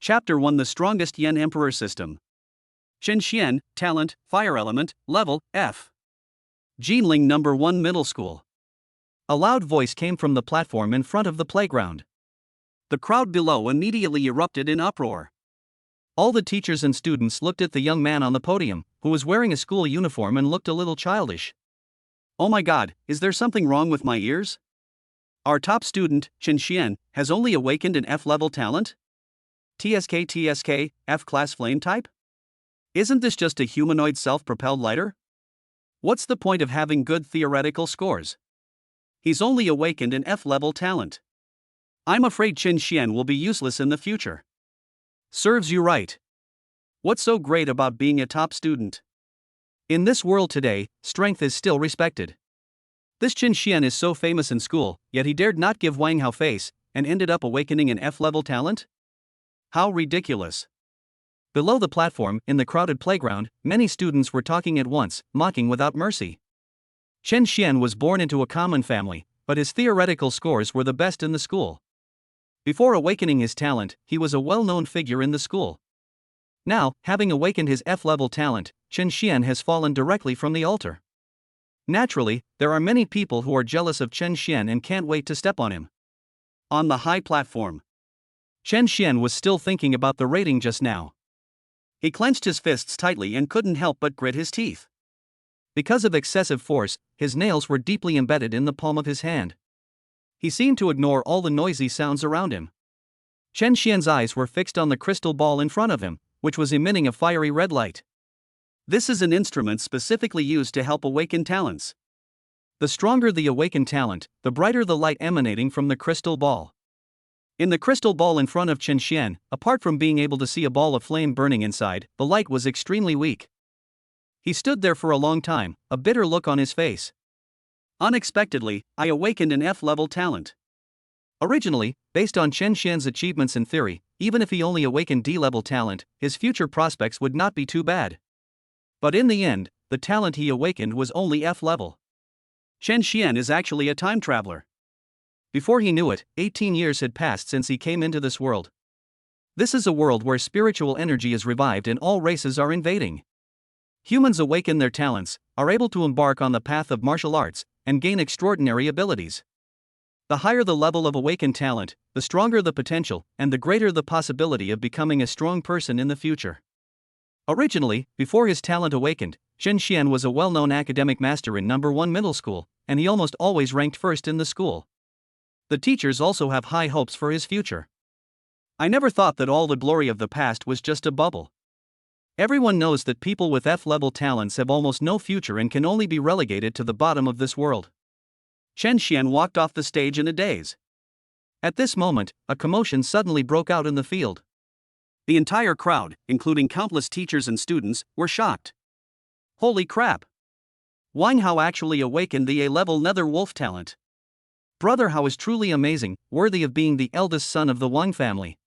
Chapter 1: The Strongest Yen Emperor System. Chen Xian, Talent, Fire Element, Level, F. Ginling Number 1 Middle School. A loud voice came from the platform in front of the playground. The crowd below immediately erupted in uproar. All the teachers and students looked at the young man on the podium, who was wearing a school uniform and looked a little childish. Oh my god, is there something wrong with my ears? Our top student, Chen Xian, has only awakened an F-level talent? TSK, F-class flame type? Isn't this just a humanoid self-propelled lighter? What's the point of having good theoretical scores? He's only awakened an F-level talent. I'm afraid Chen Xian will be useless in the future. Serves you right. What's so great about being a top student? In this world today, strength is still respected. This Chen Xian is so famous in school, yet he dared not give Wang Hao face, and ended up awakening an F-level talent? How ridiculous. Below the platform, in the crowded playground, many students were talking at once, mocking without mercy. Chen Xian was born into a common family, but his theoretical scores were the best in the school. Before awakening his talent, he was a well-known figure in the school. Now, having awakened his F-level talent, Chen Xian has fallen directly from the altar. Naturally, there are many people who are jealous of Chen Xian and can't wait to step on him. On the high platform, Chen Xian was still thinking about the rating just now. He clenched his fists tightly and couldn't help but grit his teeth. Because of excessive force, his nails were deeply embedded in the palm of his hand. He seemed to ignore all the noisy sounds around him. Chen Xian's eyes were fixed on the crystal ball in front of him, which was emitting a fiery red light. This is an instrument specifically used to help awaken talents. The stronger the awakened talent, the brighter the light emanating from the crystal ball. In the crystal ball in front of Chen Xian, apart from being able to see a ball of flame burning inside, the light was extremely weak. He stood there for a long time, a bitter look on his face. Unexpectedly, I awakened an F-level talent. Originally, based on Chen Xian's achievements in theory, even if he only awakened D-level talent, his future prospects would not be too bad. But in the end, the talent he awakened was only F-level. Chen Xian is actually a time traveler. Before he knew it, 18 years had passed since he came into this world. This is a world where spiritual energy is revived and all races are invading. Humans awaken their talents, are able to embark on the path of martial arts, and gain extraordinary abilities. The higher the level of awakened talent, the stronger the potential, and the greater the possibility of becoming a strong person in the future. Originally, before his talent awakened, Chen Xian was a well-known academic master in number 1 middle school, and he almost always ranked first in the school. The teachers also have high hopes for his future. I never thought that all the glory of the past was just a bubble. Everyone knows that people with F-level talents have almost no future and can only be relegated to the bottom of this world. Chen Xian walked off the stage in a daze. At this moment, a commotion suddenly broke out in the field. The entire crowd, including countless teachers and students, were shocked. Holy crap! Wang Hao actually awakened the A-level Nether Wolf talent. Brother Hao is truly amazing, worthy of being the eldest son of the Wang family.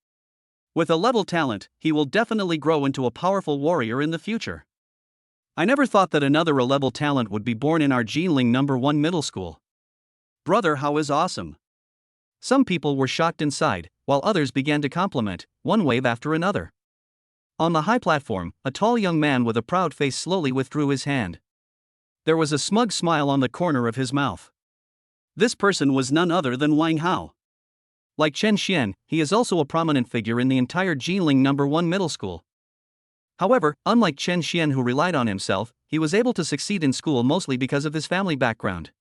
With a level talent, he will definitely grow into a powerful warrior in the future. I never thought that another A-level talent would be born in our Ginling number 1 middle school. Brother Hao is awesome. Some people were shocked inside, while others began to compliment, one wave after another. On the high platform, a tall young man with a proud face slowly withdrew his hand. There was a smug smile on the corner of his mouth. This person was none other than Wang Hao. Like Chen Xian, he is also a prominent figure in the entire Ginling number 1 middle school. However, unlike Chen Xian who relied on himself, he was able to succeed in school mostly because of his family background.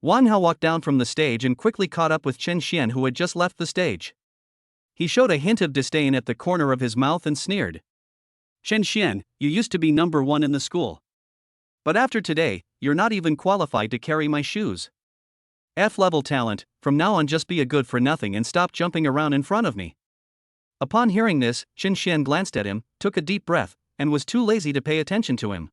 Wang Hao walked down from the stage and quickly caught up with Chen Xian who had just left the stage. He showed a hint of disdain at the corner of his mouth and sneered. Chen Xian, you used to be number 1 in the school. But after today, you're not even qualified to carry my shoes. F-level talent, from now on just be a good for nothing and stop jumping around in front of me. Upon hearing this, Chen Xian glanced at him, took a deep breath, and was too lazy to pay attention to him.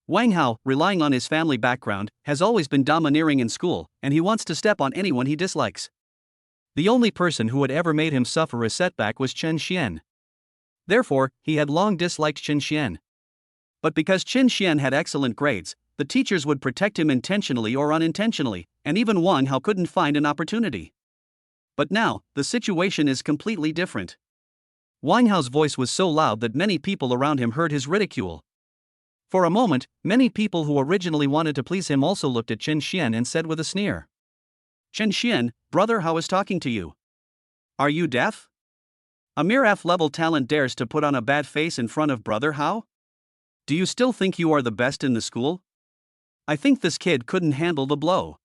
Wang Hao, relying on his family background, has always been domineering in school, and he wants to step on anyone he dislikes. The only person who had ever made him suffer a setback was Chen Xian. Therefore, he had long disliked Chen Xian. But because Chen Xian had excellent grades, the teachers would protect him intentionally or unintentionally, and even Wang Hao couldn't find an opportunity. But now, the situation is completely different. Winehouse's voice was so loud that many people around him heard his ridicule. For a moment, many people who originally wanted to please him also looked at Chen Xian and said with a sneer, "Chen Xian, brother Hao is talking to you. Are you deaf? A mere F-level talent dares to put on a bad face in front of brother Hao? Do you still think you are the best in the school?" I think this kid couldn't handle the blow.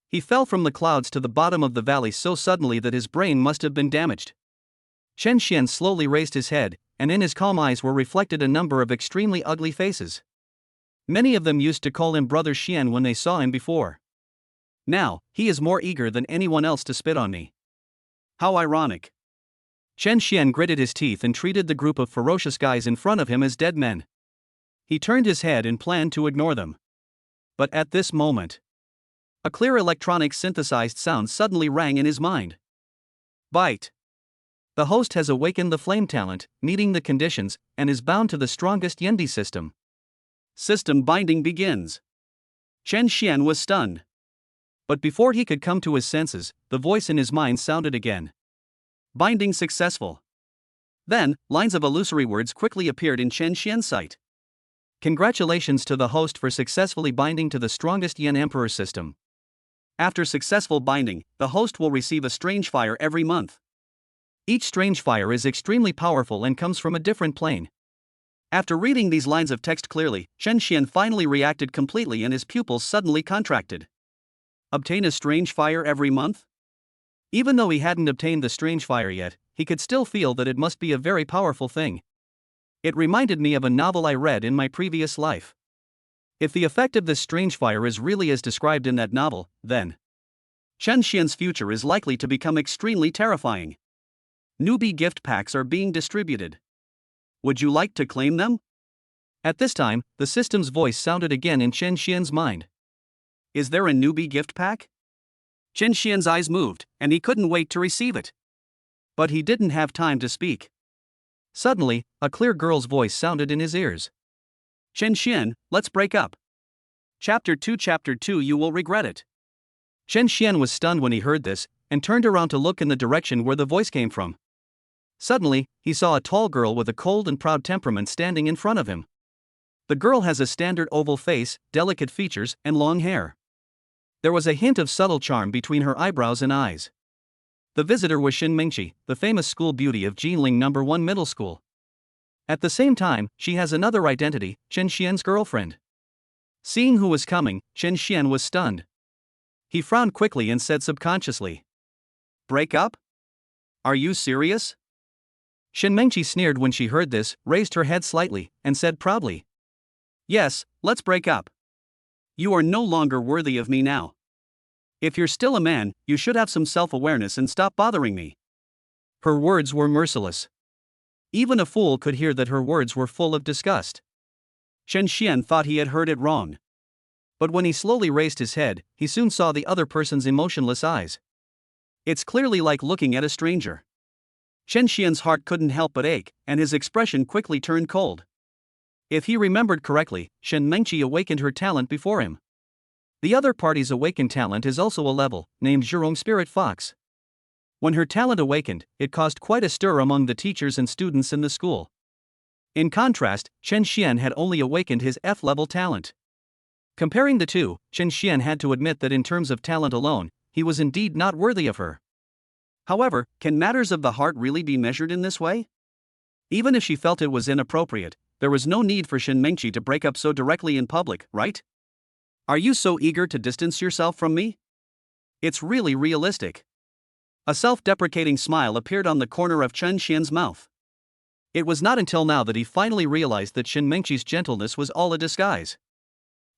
He fell from the clouds to the bottom of the valley so suddenly that his brain must have been damaged. Chen Xian slowly raised his head, and in his calm eyes were reflected a number of extremely ugly faces. Many of them used to call him Brother Xian when they saw him before. Now, he is more eager than anyone else to spit on me. How ironic. Chen Xian gritted his teeth and treated the group of ferocious guys in front of him as dead men. He turned his head and planned to ignore them. But at this moment, a clear electronic synthesized sound suddenly rang in his mind. Bite. The host has awakened the flame talent, meeting the conditions, and is bound to the strongest Yendi system. System binding begins. Chen Xian was stunned. But before he could come to his senses, the voice in his mind sounded again. Binding successful. Then, lines of illusory words quickly appeared in Chen Xian's sight. Congratulations to the host for successfully binding to the strongest Yen Emperor system. After successful binding, the host will receive a strange fire every month. Each strange fire is extremely powerful and comes from a different plane. After reading these lines of text clearly, Chen Xian finally reacted completely and his pupils suddenly contracted. Obtain a strange fire every month? Even though he hadn't obtained the strange fire yet, he could still feel that it must be a very powerful thing. It reminded me of a novel I read in my previous life. If the effect of this strange fire is really as described in that novel, then Chen Xian's future is likely to become extremely terrifying. Newbie gift packs are being distributed. Would you like to claim them? At this time, the system's voice sounded again in Chen Xian's mind. Is there a newbie gift pack? Chen Xian's eyes moved, and he couldn't wait to receive it. But he didn't have time to speak. Suddenly, a clear girl's voice sounded in his ears. Chen Xian, let's break up. Chapter 2 You will regret it. Chen Xian was stunned when he heard this, and turned around to look in the direction where the voice came from. Suddenly, he saw a tall girl with a cold and proud temperament standing in front of him. The girl has a standard oval face, delicate features, and long hair. There was a hint of subtle charm between her eyebrows and eyes. The visitor was Xin Mingqi, the famous school beauty of Ginling No. 1 Middle School. At the same time, she has another identity, Chen Xian's girlfriend. Seeing who was coming, Chen Xian was stunned. He frowned quickly and said subconsciously, "Break up? Are you serious?" Xin Mingqi sneered when she heard this, raised her head slightly, and said proudly, "Yes, let's break up. You are no longer worthy of me now. If you're still a man, you should have some self-awareness and stop bothering me." Her words were merciless. Even a fool could hear that her words were full of disgust. Chen Xian thought he had heard it wrong. But when he slowly raised his head, he soon saw the other person's emotionless eyes. It's clearly like looking at a stranger. Chen Xian's heart couldn't help but ache, and his expression quickly turned cold. If he remembered correctly, Xin Mengqi awakened her talent before him. The other party's awakened talent is also a level, named Zhurong Spirit Fox. When her talent awakened, it caused quite a stir among the teachers and students in the school. In contrast, Chen Xian had only awakened his F-level talent. Comparing the two, Chen Xian had to admit that in terms of talent alone, he was indeed not worthy of her. However, can matters of the heart really be measured in this way? Even if she felt it was inappropriate, there was no need for Xin Mengqi to break up so directly in public, right? Are you so eager to distance yourself from me? It's really realistic. A self-deprecating smile appeared on the corner of Chen Xian's mouth. It was not until now that he finally realized that Xin Mengqi's gentleness was all a disguise.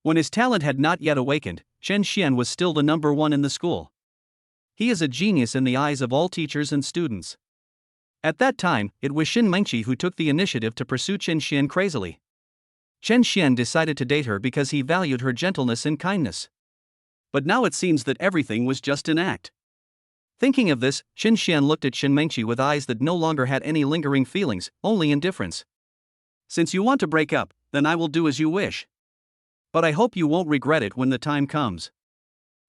When his talent had not yet awakened, Chen Xian was still the number one in the school. He is a genius in the eyes of all teachers and students. At that time, it was Xin Mengqi who took the initiative to pursue Chen Xian crazily. Chen Xian decided to date her because he valued her gentleness and kindness. But now it seems that everything was just an act. Thinking of this, Chen Xian looked at Xin Mengqi with eyes that no longer had any lingering feelings, only indifference. Since you want to break up, then I will do as you wish. But I hope you won't regret it when the time comes.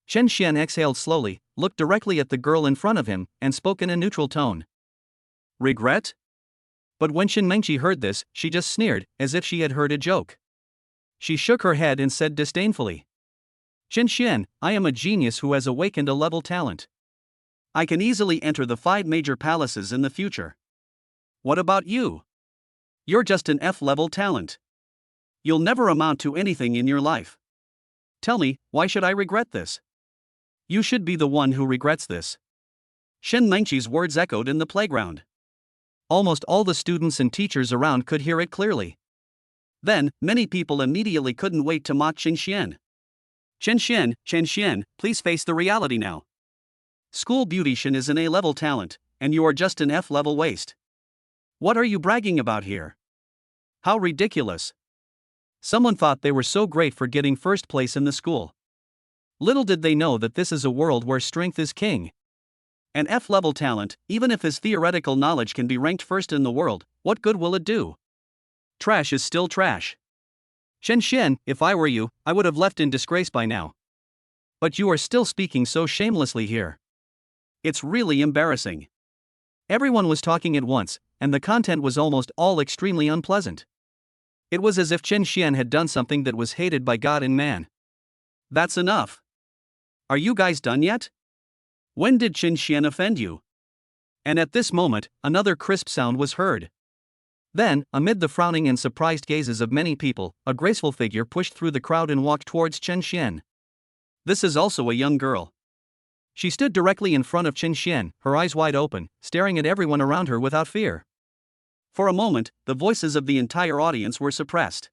Chen Xian exhaled slowly, looked directly at the girl in front of him, and spoke in a neutral tone. Regret? But when Shin Mengqi heard this, she just sneered, as if she had heard a joke. She shook her head and said disdainfully, "Shin Xian, I am a genius who has awakened a level talent. I can easily enter the 5 major palaces in the future. What about you? You're just an F-level talent. You'll never amount to anything in your life. Tell me, why should I regret this?" "You should be the one who regrets this." Shin Mengqi's words echoed in the playground. Almost all the students and teachers around could hear it clearly. Then, many people immediately couldn't wait to mock Chen Xian. "Chen Xian, please face the reality now. School beautician is an A-level talent, and you are just an F-level waste. What are you bragging about here? How ridiculous." Someone thought they were so great for getting first place in the school. Little did they know that this is a world where strength is king. An F-level talent, even if his theoretical knowledge can be ranked first in the world, what good will it do? Trash is still trash. "Shen Xian, if I were you, I would have left in disgrace by now. But you are still speaking so shamelessly here. It's really embarrassing." Everyone was talking at once, and the content was almost all extremely unpleasant. It was as if Chen Xian had done something that was hated by God and man. "That's enough. Are you guys done yet? When did Chen Xian offend you?" And at this moment, another crisp sound was heard. Then, amid the frowning and surprised gazes of many people, a graceful figure pushed through the crowd and walked towards Chen Xian. This is also a young girl. She stood directly in front of Chen Xian, her eyes wide open, staring at everyone around her without fear. For a moment, the voices of the entire audience were suppressed.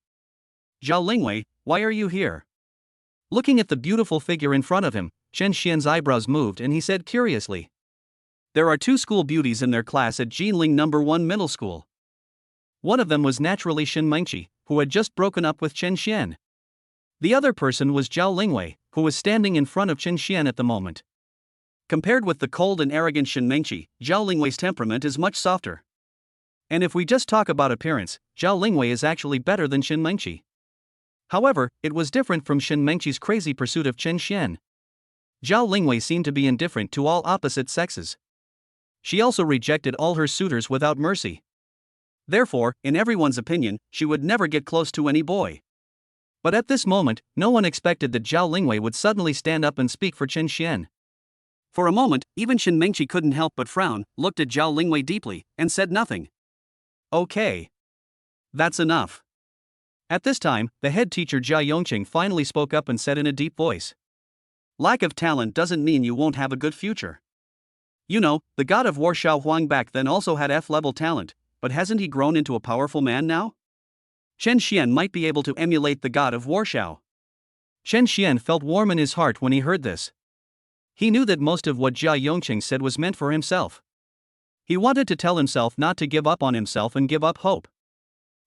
"Zhao Lingwei, why are you here?" Looking at the beautiful figure in front of him, Chen Xian's eyebrows moved and he said curiously, "There are 2 school beauties in their class at Ginling No. 1 Middle School. One of them was naturally Shin Mengqi, who had just broken up with Chen Xian. The other person was Zhao Lingwei, who was standing in front of Chen Xian at the moment. Compared with the cold and arrogant Shin Mengqi, Zhao Lingwei's temperament is much softer. And if we just talk about appearance, Zhao Lingwei is actually better than Shin Mengqi. However, it was different from Shin Mengqi's crazy pursuit of Chen Xian. Zhao Lingwei seemed to be indifferent to all opposite sexes. She also rejected all her suitors without mercy. Therefore, in everyone's opinion, she would never get close to any boy. But at this moment, no one expected that Zhao Lingwei would suddenly stand up and speak for Chen Xian. For a moment, even Shin Mengqi couldn't help but frown, looked at Zhao Lingwei deeply, and said nothing. "Okay. That's enough." At this time, the head teacher Jia Yongqing finally spoke up and said in a deep voice, "Lack of talent doesn't mean you won't have a good future. You know, the god of war Xiao Huang back then also had F-level talent, but hasn't he grown into a powerful man now? Chen Xian might be able to emulate the god of war Xiao." Chen Xian felt warm in his heart when he heard this. He knew that most of what Jia Yongqing said was meant for himself. He wanted to tell himself not to give up on himself and give up hope.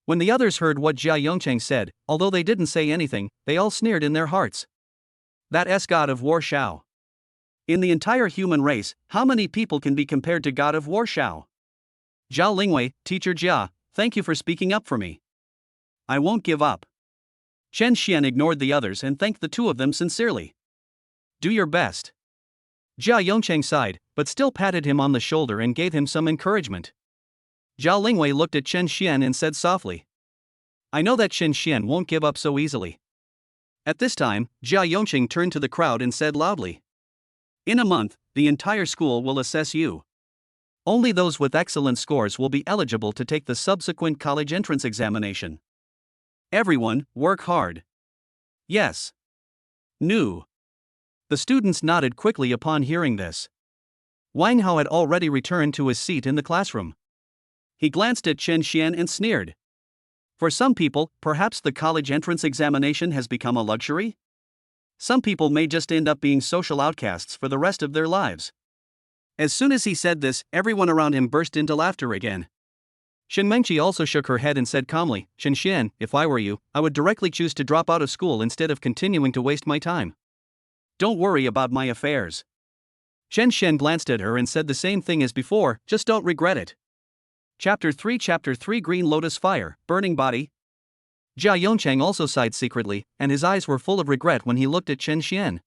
When the others heard what Jia Yongqing said, although they didn't say anything, they all sneered in their hearts. That god of war Xiao. In the entire human race, how many people can be compared to god of war Xiao? Zhao Lingwei, teacher Jia, thank you for speaking up for me. I won't give up. Chen Xian ignored the others and thanked the 2 of them sincerely. Do your best. Jia Yongqing sighed, but still patted him on the shoulder and gave him some encouragement. Zhao Lingwei looked at Chen Xian and said softly, I know that Chen Xian won't give up so easily. At this time, Jia Yongqing turned to the crowd and said loudly, In a month, the entire school will assess you. Only those with excellent scores will be eligible to take the subsequent college entrance examination. Everyone, work hard. Yes. No. The students nodded quickly upon hearing this. Wang Hao had already returned to his seat in the classroom. He glanced at Chen Xian and sneered. For some people, perhaps the college entrance examination has become a luxury? Some people may just end up being social outcasts for the rest of their lives. As soon as he said this, everyone around him burst into laughter again. Shin Mengqi also shook her head and said calmly, Chen Xian, if I were you, I would directly choose to drop out of school instead of continuing to waste my time. Don't worry about my affairs. Chen Xian glanced at her and said the same thing as before, just don't regret it. Chapter 3 Green Lotus Fire, Burning Body. Jia Yongqing also sighed secretly, and his eyes were full of regret when he looked at Chen Xian.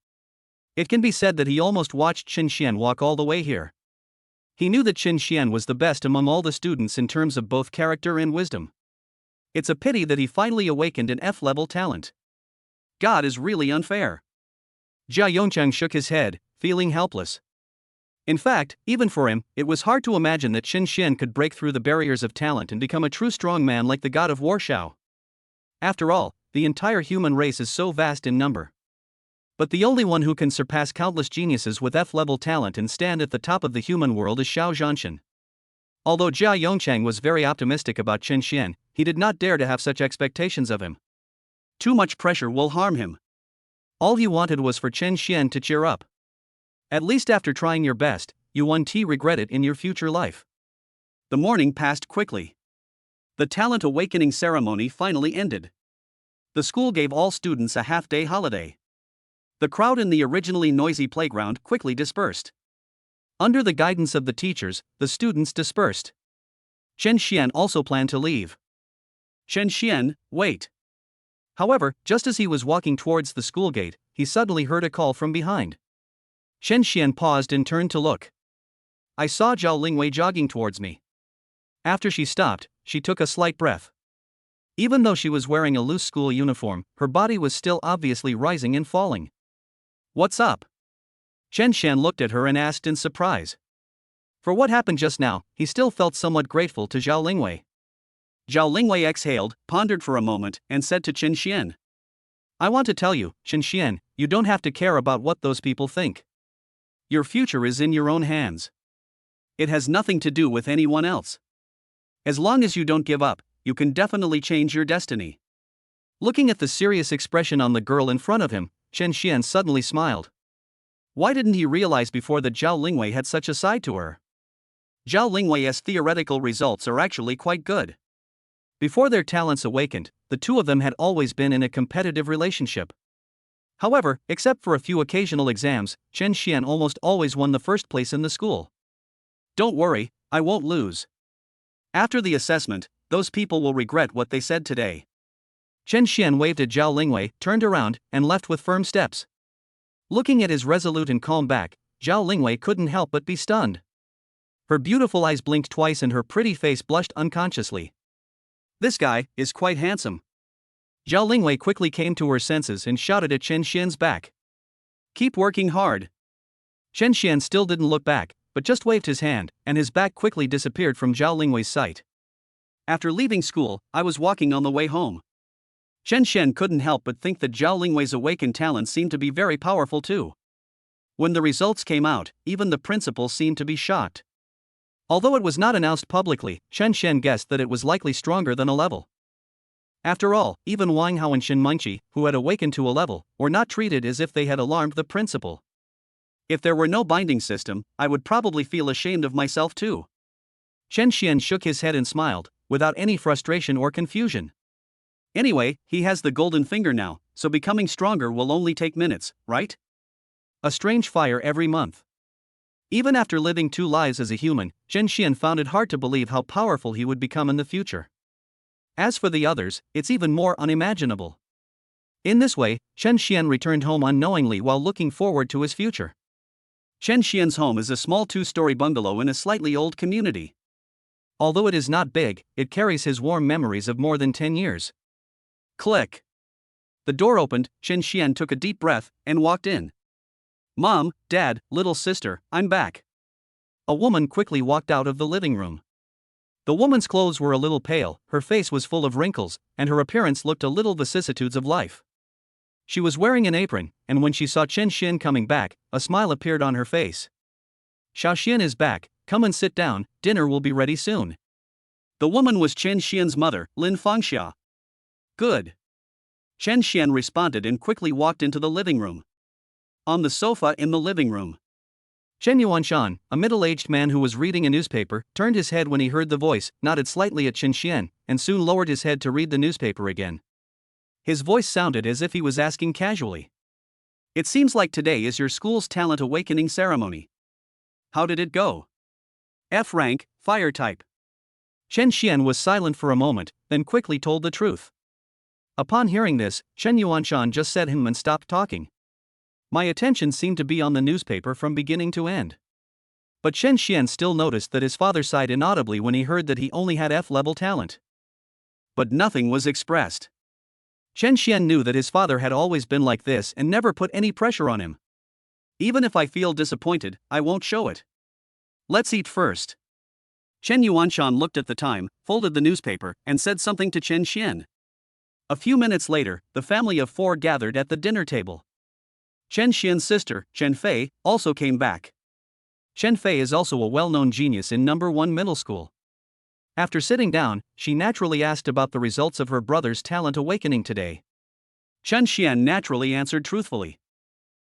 It can be said that he almost watched Chen Xian walk all the way here. He knew that Chen Xian was the best among all the students in terms of both character and wisdom. It's a pity that he finally awakened an F-level talent. God is really unfair. Jia Yongcheng shook his head, feeling helpless. In fact, even for him, it was hard to imagine that Chen Xian could break through the barriers of talent and become a true strong man like the god of war Shao. After all, the entire human race is so vast in number. But the only one who can surpass countless geniuses with F-level talent and stand at the top of the human world is Shao Zhanshan. Although Jia Yongcheng was very optimistic about Chen Xian, he did not dare to have such expectations of him. Too much pressure will harm him. All he wanted was for Chen Xian to cheer up. At least after trying your best, you won't regret it in your future life. The morning passed quickly. The talent awakening ceremony finally ended. The school gave all students a half-day holiday. The crowd in the originally noisy playground quickly dispersed. Under the guidance of the teachers, the students dispersed. Chen Xian also planned to leave. Chen Xian, wait. However, just as he was walking towards the school gate, he suddenly heard a call from behind. Chen Xian paused and turned to look. I saw Zhao Lingwei jogging towards me. After she stopped, she took a slight breath. Even though she was wearing a loose school uniform, her body was still obviously rising and falling. What's up? Chen Xian looked at her and asked in surprise. For what happened just now, he still felt somewhat grateful to Zhao Lingwei. Zhao Lingwei exhaled, pondered for a moment, and said to Chen Xian. I want to tell you, Chen Xian, you don't have to care about what those people think. Your future is in your own hands. It has nothing to do with anyone else. As long as you don't give up, you can definitely change your destiny. Looking at the serious expression on the girl in front of him, Chen Xian suddenly smiled. Why didn't he realize before that Zhao Lingwei had such a side to her? Zhao Lingwei's theoretical results are actually quite good. Before their talents awakened, the two of them had always been in a competitive relationship. However, except for a few occasional exams, Chen Xian almost always won the first place in the school. Don't worry, I won't lose. After the assessment, those people will regret what they said today. Chen Xian waved at Zhao Lingwei, turned around, and left with firm steps. Looking at his resolute and calm back, Zhao Lingwei couldn't help but be stunned. Her beautiful eyes blinked twice and her pretty face blushed unconsciously. This guy is quite handsome. Zhao Lingwei quickly came to her senses and shouted at Chen Xian's back. Keep working hard. Chen Xian still didn't look back, but just waved his hand, and his back quickly disappeared from Zhao Lingwei's sight. After leaving school, I was walking on the way home. Chen Xian couldn't help but think that Zhao Lingwei's awakened talent seemed to be very powerful too. When the results came out, even the principal seemed to be shocked. Although it was not announced publicly, Chen Xian guessed that it was likely stronger than a level. After all, even Wang Hao and Shin Mengqi, who had awakened to a level, were not treated as if they had alarmed the principal. If there were no binding system, I would probably feel ashamed of myself too. Chen Xian shook his head and smiled, without any frustration or confusion. Anyway, he has the golden finger now, so becoming stronger will only take minutes, right? A strange fire every month. Even after living 2 lives as a human, Chen Xian found it hard to believe how powerful he would become in the future. As for the others, it's even more unimaginable. In this way, Chen Xian returned home unknowingly while looking forward to his future. Chen Xian's home is a small 2-story bungalow in a slightly old community. Although it is not big, it carries his warm memories of more than 10 years. Click. The door opened, Chen Xian took a deep breath, and walked in. Mom, Dad, little sister, I'm back. A woman quickly walked out of the living room. The woman's clothes were a little pale, her face was full of wrinkles, and her appearance looked a little vicissitudes of life. She was wearing an apron, and when she saw Chen Xian coming back, a smile appeared on her face. Xiao Xian is back, come and sit down, dinner will be ready soon. The woman was Chen Xian's mother, Lin Fangxia. Good. Chen Xian responded and quickly walked into the living room. On the sofa in the living room, Chen Yuanshan, a middle-aged man who was reading a newspaper, turned his head when he heard the voice, nodded slightly at Chen Xian, and soon lowered his head to read the newspaper again. His voice sounded as if he was asking casually. It seems like today is your school's talent awakening ceremony. How did it go? F rank, fire type. Chen Xian was silent for a moment, then quickly told the truth. Upon hearing this, Chen Yuanshan just said and stopped talking. My attention seemed to be on the newspaper from beginning to end. But Chen Xian still noticed that his father sighed inaudibly when he heard that he only had F-level talent. But nothing was expressed. Chen Xian knew that his father had always been like this and never put any pressure on him. Even if I feel disappointed, I won't show it. Let's eat first. Chen Yuanshan looked at the time, folded the newspaper, and said something to Chen Xian. A few minutes later, the family of 4 gathered at the dinner table. Chen Xian's sister, Chen Fei, also came back. Chen Fei is also a well-known genius in number 1 middle school. After sitting down, she naturally asked about the results of her brother's talent awakening today. Chen Xian naturally answered truthfully.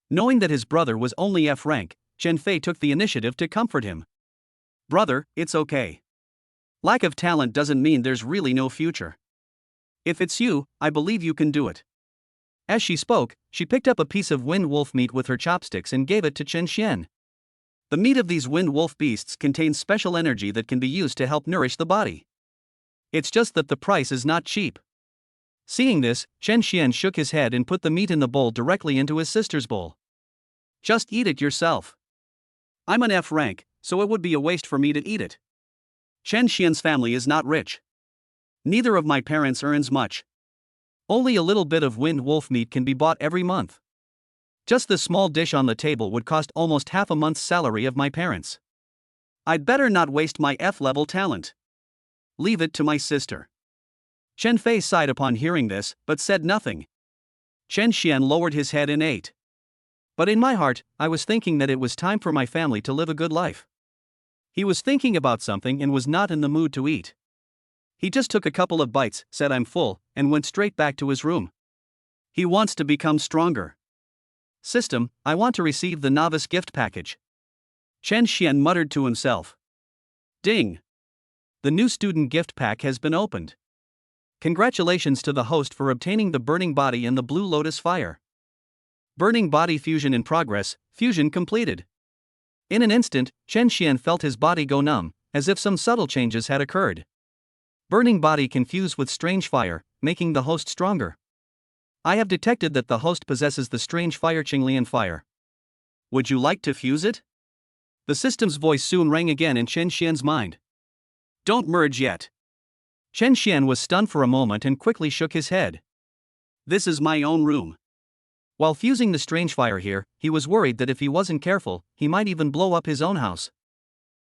Knowing that his brother was only F rank, Chen Fei took the initiative to comfort him. Brother, it's okay. Lack of talent doesn't mean there's really no future. If it's you, I believe you can do it. As she spoke, she picked up a piece of wind wolf meat with her chopsticks and gave it to Chen Xian. The meat of these wind wolf beasts contains special energy that can be used to help nourish the body. It's just that the price is not cheap. Seeing this, Chen Xian shook his head and put the meat in the bowl directly into his sister's bowl. Just eat it yourself. I'm an F rank, so it would be a waste for me to eat it. Chen Xian's family is not rich. Neither of my parents earns much. Only a little bit of wind wolf meat can be bought every month. Just this small dish on the table would cost almost half a month's salary of my parents. I'd better not waste my F-level talent. Leave it to my sister. Chen Fei sighed upon hearing this, but said nothing. Chen Xian lowered his head and ate. But in my heart, I was thinking that it was time for my family to live a good life. He was thinking about something and was not in the mood to eat. He just took a couple of bites, said I'm full, and went straight back to his room. He wants to become stronger. System, I want to receive the novice gift package. Chen Xian muttered to himself. Ding! The new student gift pack has been opened. Congratulations to the host for obtaining the burning body in the Blue Lotus fire. Burning body fusion in progress, fusion completed. In an instant, Chen Xian felt his body go numb, as if some subtle changes had occurred. Burning body can fuse with strange fire, making the host stronger. I have detected that the host possesses the strange fire Ginling fire. Would you like to fuse it? The system's voice soon rang again in Chen Xian's mind. Don't merge yet. Chen Xian was stunned for a moment and quickly shook his head. This is my own room. While fusing the strange fire here, he was worried that if he wasn't careful, he might even blow up his own house.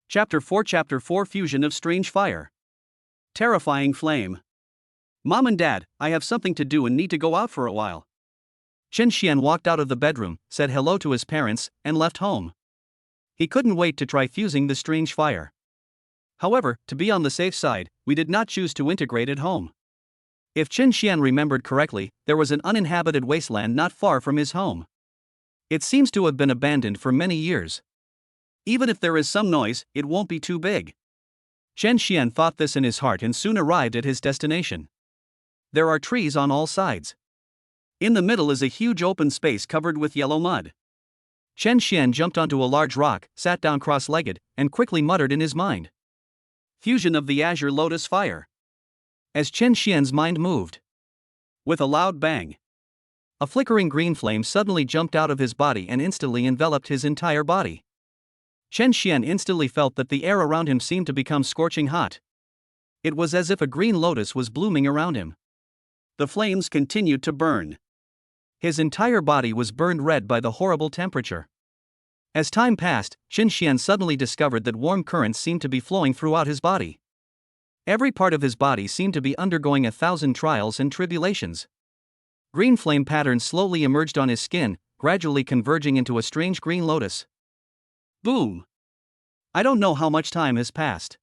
Chapter 4 Fusion of Strange Fire. Terrifying flame. Mom and Dad, I have something to do and need to go out for a while. Chen Xian walked out of the bedroom, said hello to his parents, and left home. He couldn't wait to try fusing the strange fire. However, to be on the safe side, we did not choose to integrate at home. If Chen Xian remembered correctly, there was an uninhabited wasteland not far from his home. It seems to have been abandoned for many years. Even if there is some noise, it won't be too big. Chen Xian thought this in his heart and soon arrived at his destination. There are trees on all sides. In the middle is a huge open space covered with yellow mud. Chen Xian jumped onto a large rock, sat down cross-legged, and quickly muttered in his mind. Fusion of the Azure Lotus Fire. As Chen Xian's mind moved. With a loud bang. A flickering green flame suddenly jumped out of his body and instantly enveloped his entire body. Chen Xian instantly felt that the air around him seemed to become scorching hot. It was as if a green lotus was blooming around him. The flames continued to burn. His entire body was burned red by the horrible temperature. As time passed, Chen Xian suddenly discovered that warm currents seemed to be flowing throughout his body. Every part of his body seemed to be undergoing 1,000 trials and tribulations. Green flame patterns slowly emerged on his skin, gradually converging into a strange green lotus. Boom! I don't know how much time has passed.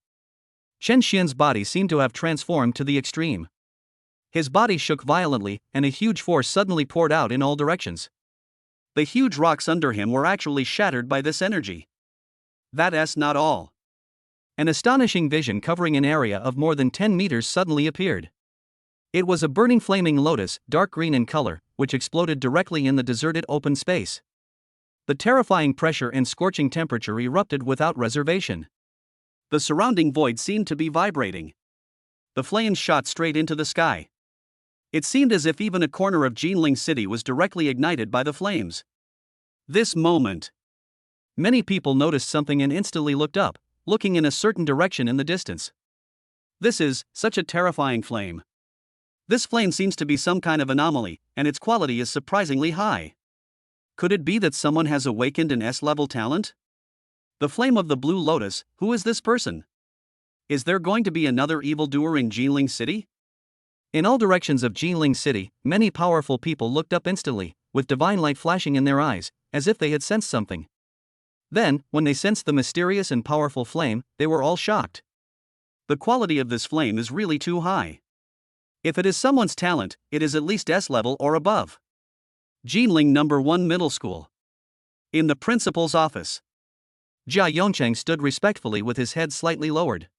Chen Xian's body seemed to have transformed to the extreme. His body shook violently, and a huge force suddenly poured out in all directions. The huge rocks under him were actually shattered by this energy. That's not all. An astonishing vision covering an area of more than 10 meters suddenly appeared. It was a burning flaming lotus, dark green in color, which exploded directly in the deserted open space. The terrifying pressure and scorching temperature erupted without reservation. The surrounding void seemed to be vibrating. The flames shot straight into the sky. It seemed as if even a corner of Ginling City was directly ignited by the flames. This moment. Many people noticed something and instantly looked up, looking in a certain direction in the distance. This is such a terrifying flame. This flame seems to be some kind of anomaly, and its quality is surprisingly high. Could it be that someone has awakened an S-level talent? The flame of the Blue Lotus, who is this person? Is there going to be another evildoer in Ginling City? In all directions of Ginling City, many powerful people looked up instantly, with divine light flashing in their eyes, as if they had sensed something. Then, when they sensed the mysterious and powerful flame, they were all shocked. The quality of this flame is really too high. If it is someone's talent, it is at least S-level or above. Ginling No. 1 Middle School. In the principal's office. Jia Yongcheng stood respectfully with his head slightly lowered.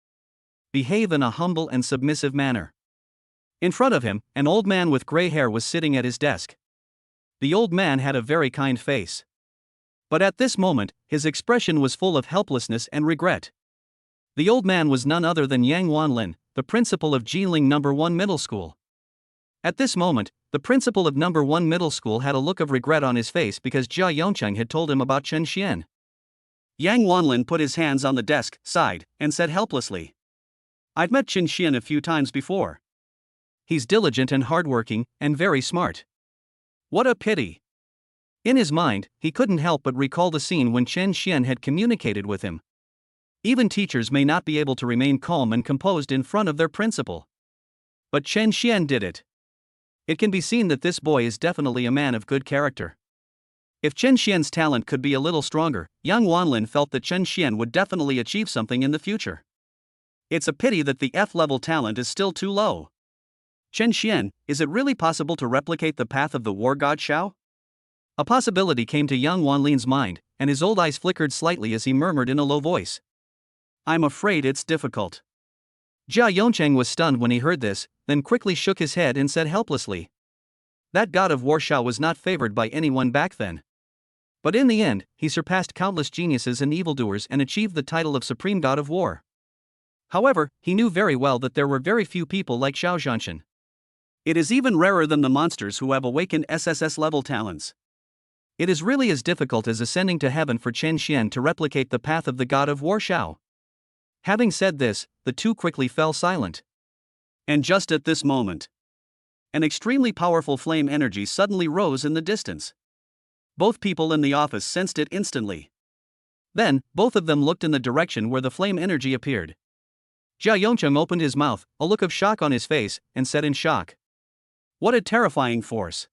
Behave in a humble and submissive manner. In front of him, an old man with gray hair was sitting at his desk. The old man had a very kind face. But at this moment, his expression was full of helplessness and regret. The old man was none other than Yang Wanlin, the principal of Ginling No. 1 Middle School. At this moment, the principal of No. 1 Middle School had a look of regret on his face because Jia Yongcheng had told him about Chen Xian. Yang Wanlin put his hands on the desk, sighed, and said helplessly, "I've met Chen Xian a few times before. He's diligent and hardworking, and very smart. What a pity." In his mind, he couldn't help but recall the scene when Chen Xian had communicated with him. Even teachers may not be able to remain calm and composed in front of their principal. But Chen Xian did it. It can be seen that this boy is definitely a man of good character. If Chen Xian's talent could be a little stronger, Yang Wanlin felt that Chen Xian would definitely achieve something in the future. It's a pity that the F-level talent is still too low. Chen Xian, is it really possible to replicate the path of the war god Xiao? A possibility came to Yang Wanlin's mind, and his old eyes flickered slightly as he murmured in a low voice, "I'm afraid it's difficult." Jia Yongcheng was stunned when he heard this, then quickly shook his head and said helplessly, "That god of war Xiao was not favored by anyone back then. But in the end, he surpassed countless geniuses and evildoers and achieved the title of Supreme God of War. However, he knew very well that there were very few people like Xiao Zhanshan. It is even rarer than the monsters who have awakened SSS-level talents. It is really as difficult as ascending to heaven for Chen Xian to replicate the path of the god of war Xiao." Having said this, the two quickly fell silent. And just at this moment, an extremely powerful flame energy suddenly rose in the distance. Both people in the office sensed it instantly. Then, both of them looked in the direction where the flame energy appeared. Jia Yongcheng opened his mouth, a look of shock on his face, and said in shock, "What a terrifying force!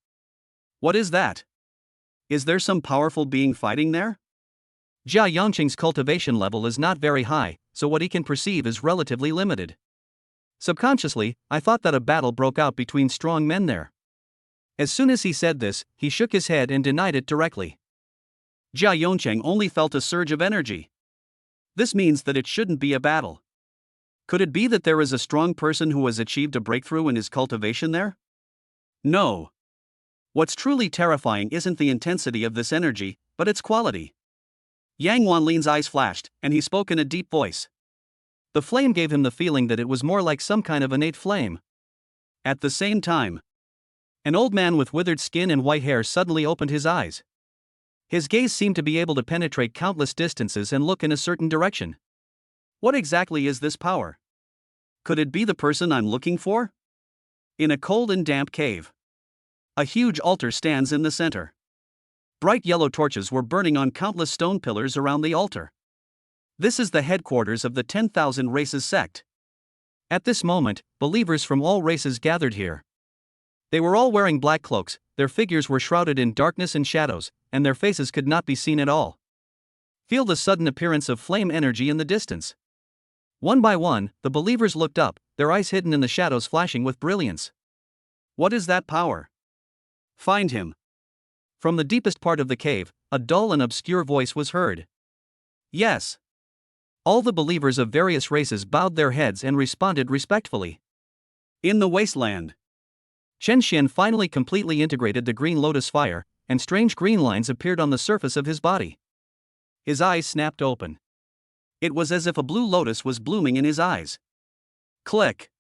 What is that? Is there some powerful being fighting there?" Jia Yongcheng's cultivation level is not very high, so what he can perceive is relatively limited. Subconsciously, I thought that a battle broke out between strong men there. As soon as he said this, he shook his head and denied it directly. Jia Yongcheng only felt a surge of energy. This means that it shouldn't be a battle. Could it be that there is a strong person who has achieved a breakthrough in his cultivation there? No. What's truly terrifying isn't the intensity of this energy, but its quality. Yang Wanlin's eyes flashed, and he spoke in a deep voice. The flame gave him the feeling that it was more like some kind of innate flame. At the same time, an old man with withered skin and white hair suddenly opened his eyes. His gaze seemed to be able to penetrate countless distances and look in a certain direction. What exactly is this power? Could it be the person I'm looking for? In a cold and damp cave, a huge altar stands in the center. Bright yellow torches were burning on countless stone pillars around the altar. This is the headquarters of the 10,000 Races sect. At this moment, believers from all races gathered here. They were all wearing black cloaks, their figures were shrouded in darkness and shadows, and their faces could not be seen at all. Feel the sudden appearance of flame energy in the distance. One by one, the believers looked up, their eyes hidden in the shadows flashing with brilliance. What is that power? Find him. From the deepest part of the cave, a dull and obscure voice was heard. Yes. All the believers of various races bowed their heads and responded respectfully. In the wasteland, Chen Xian finally completely integrated the green lotus fire, and strange green lines appeared on the surface of his body. His eyes snapped open. It was as if a blue lotus was blooming in his eyes. Click.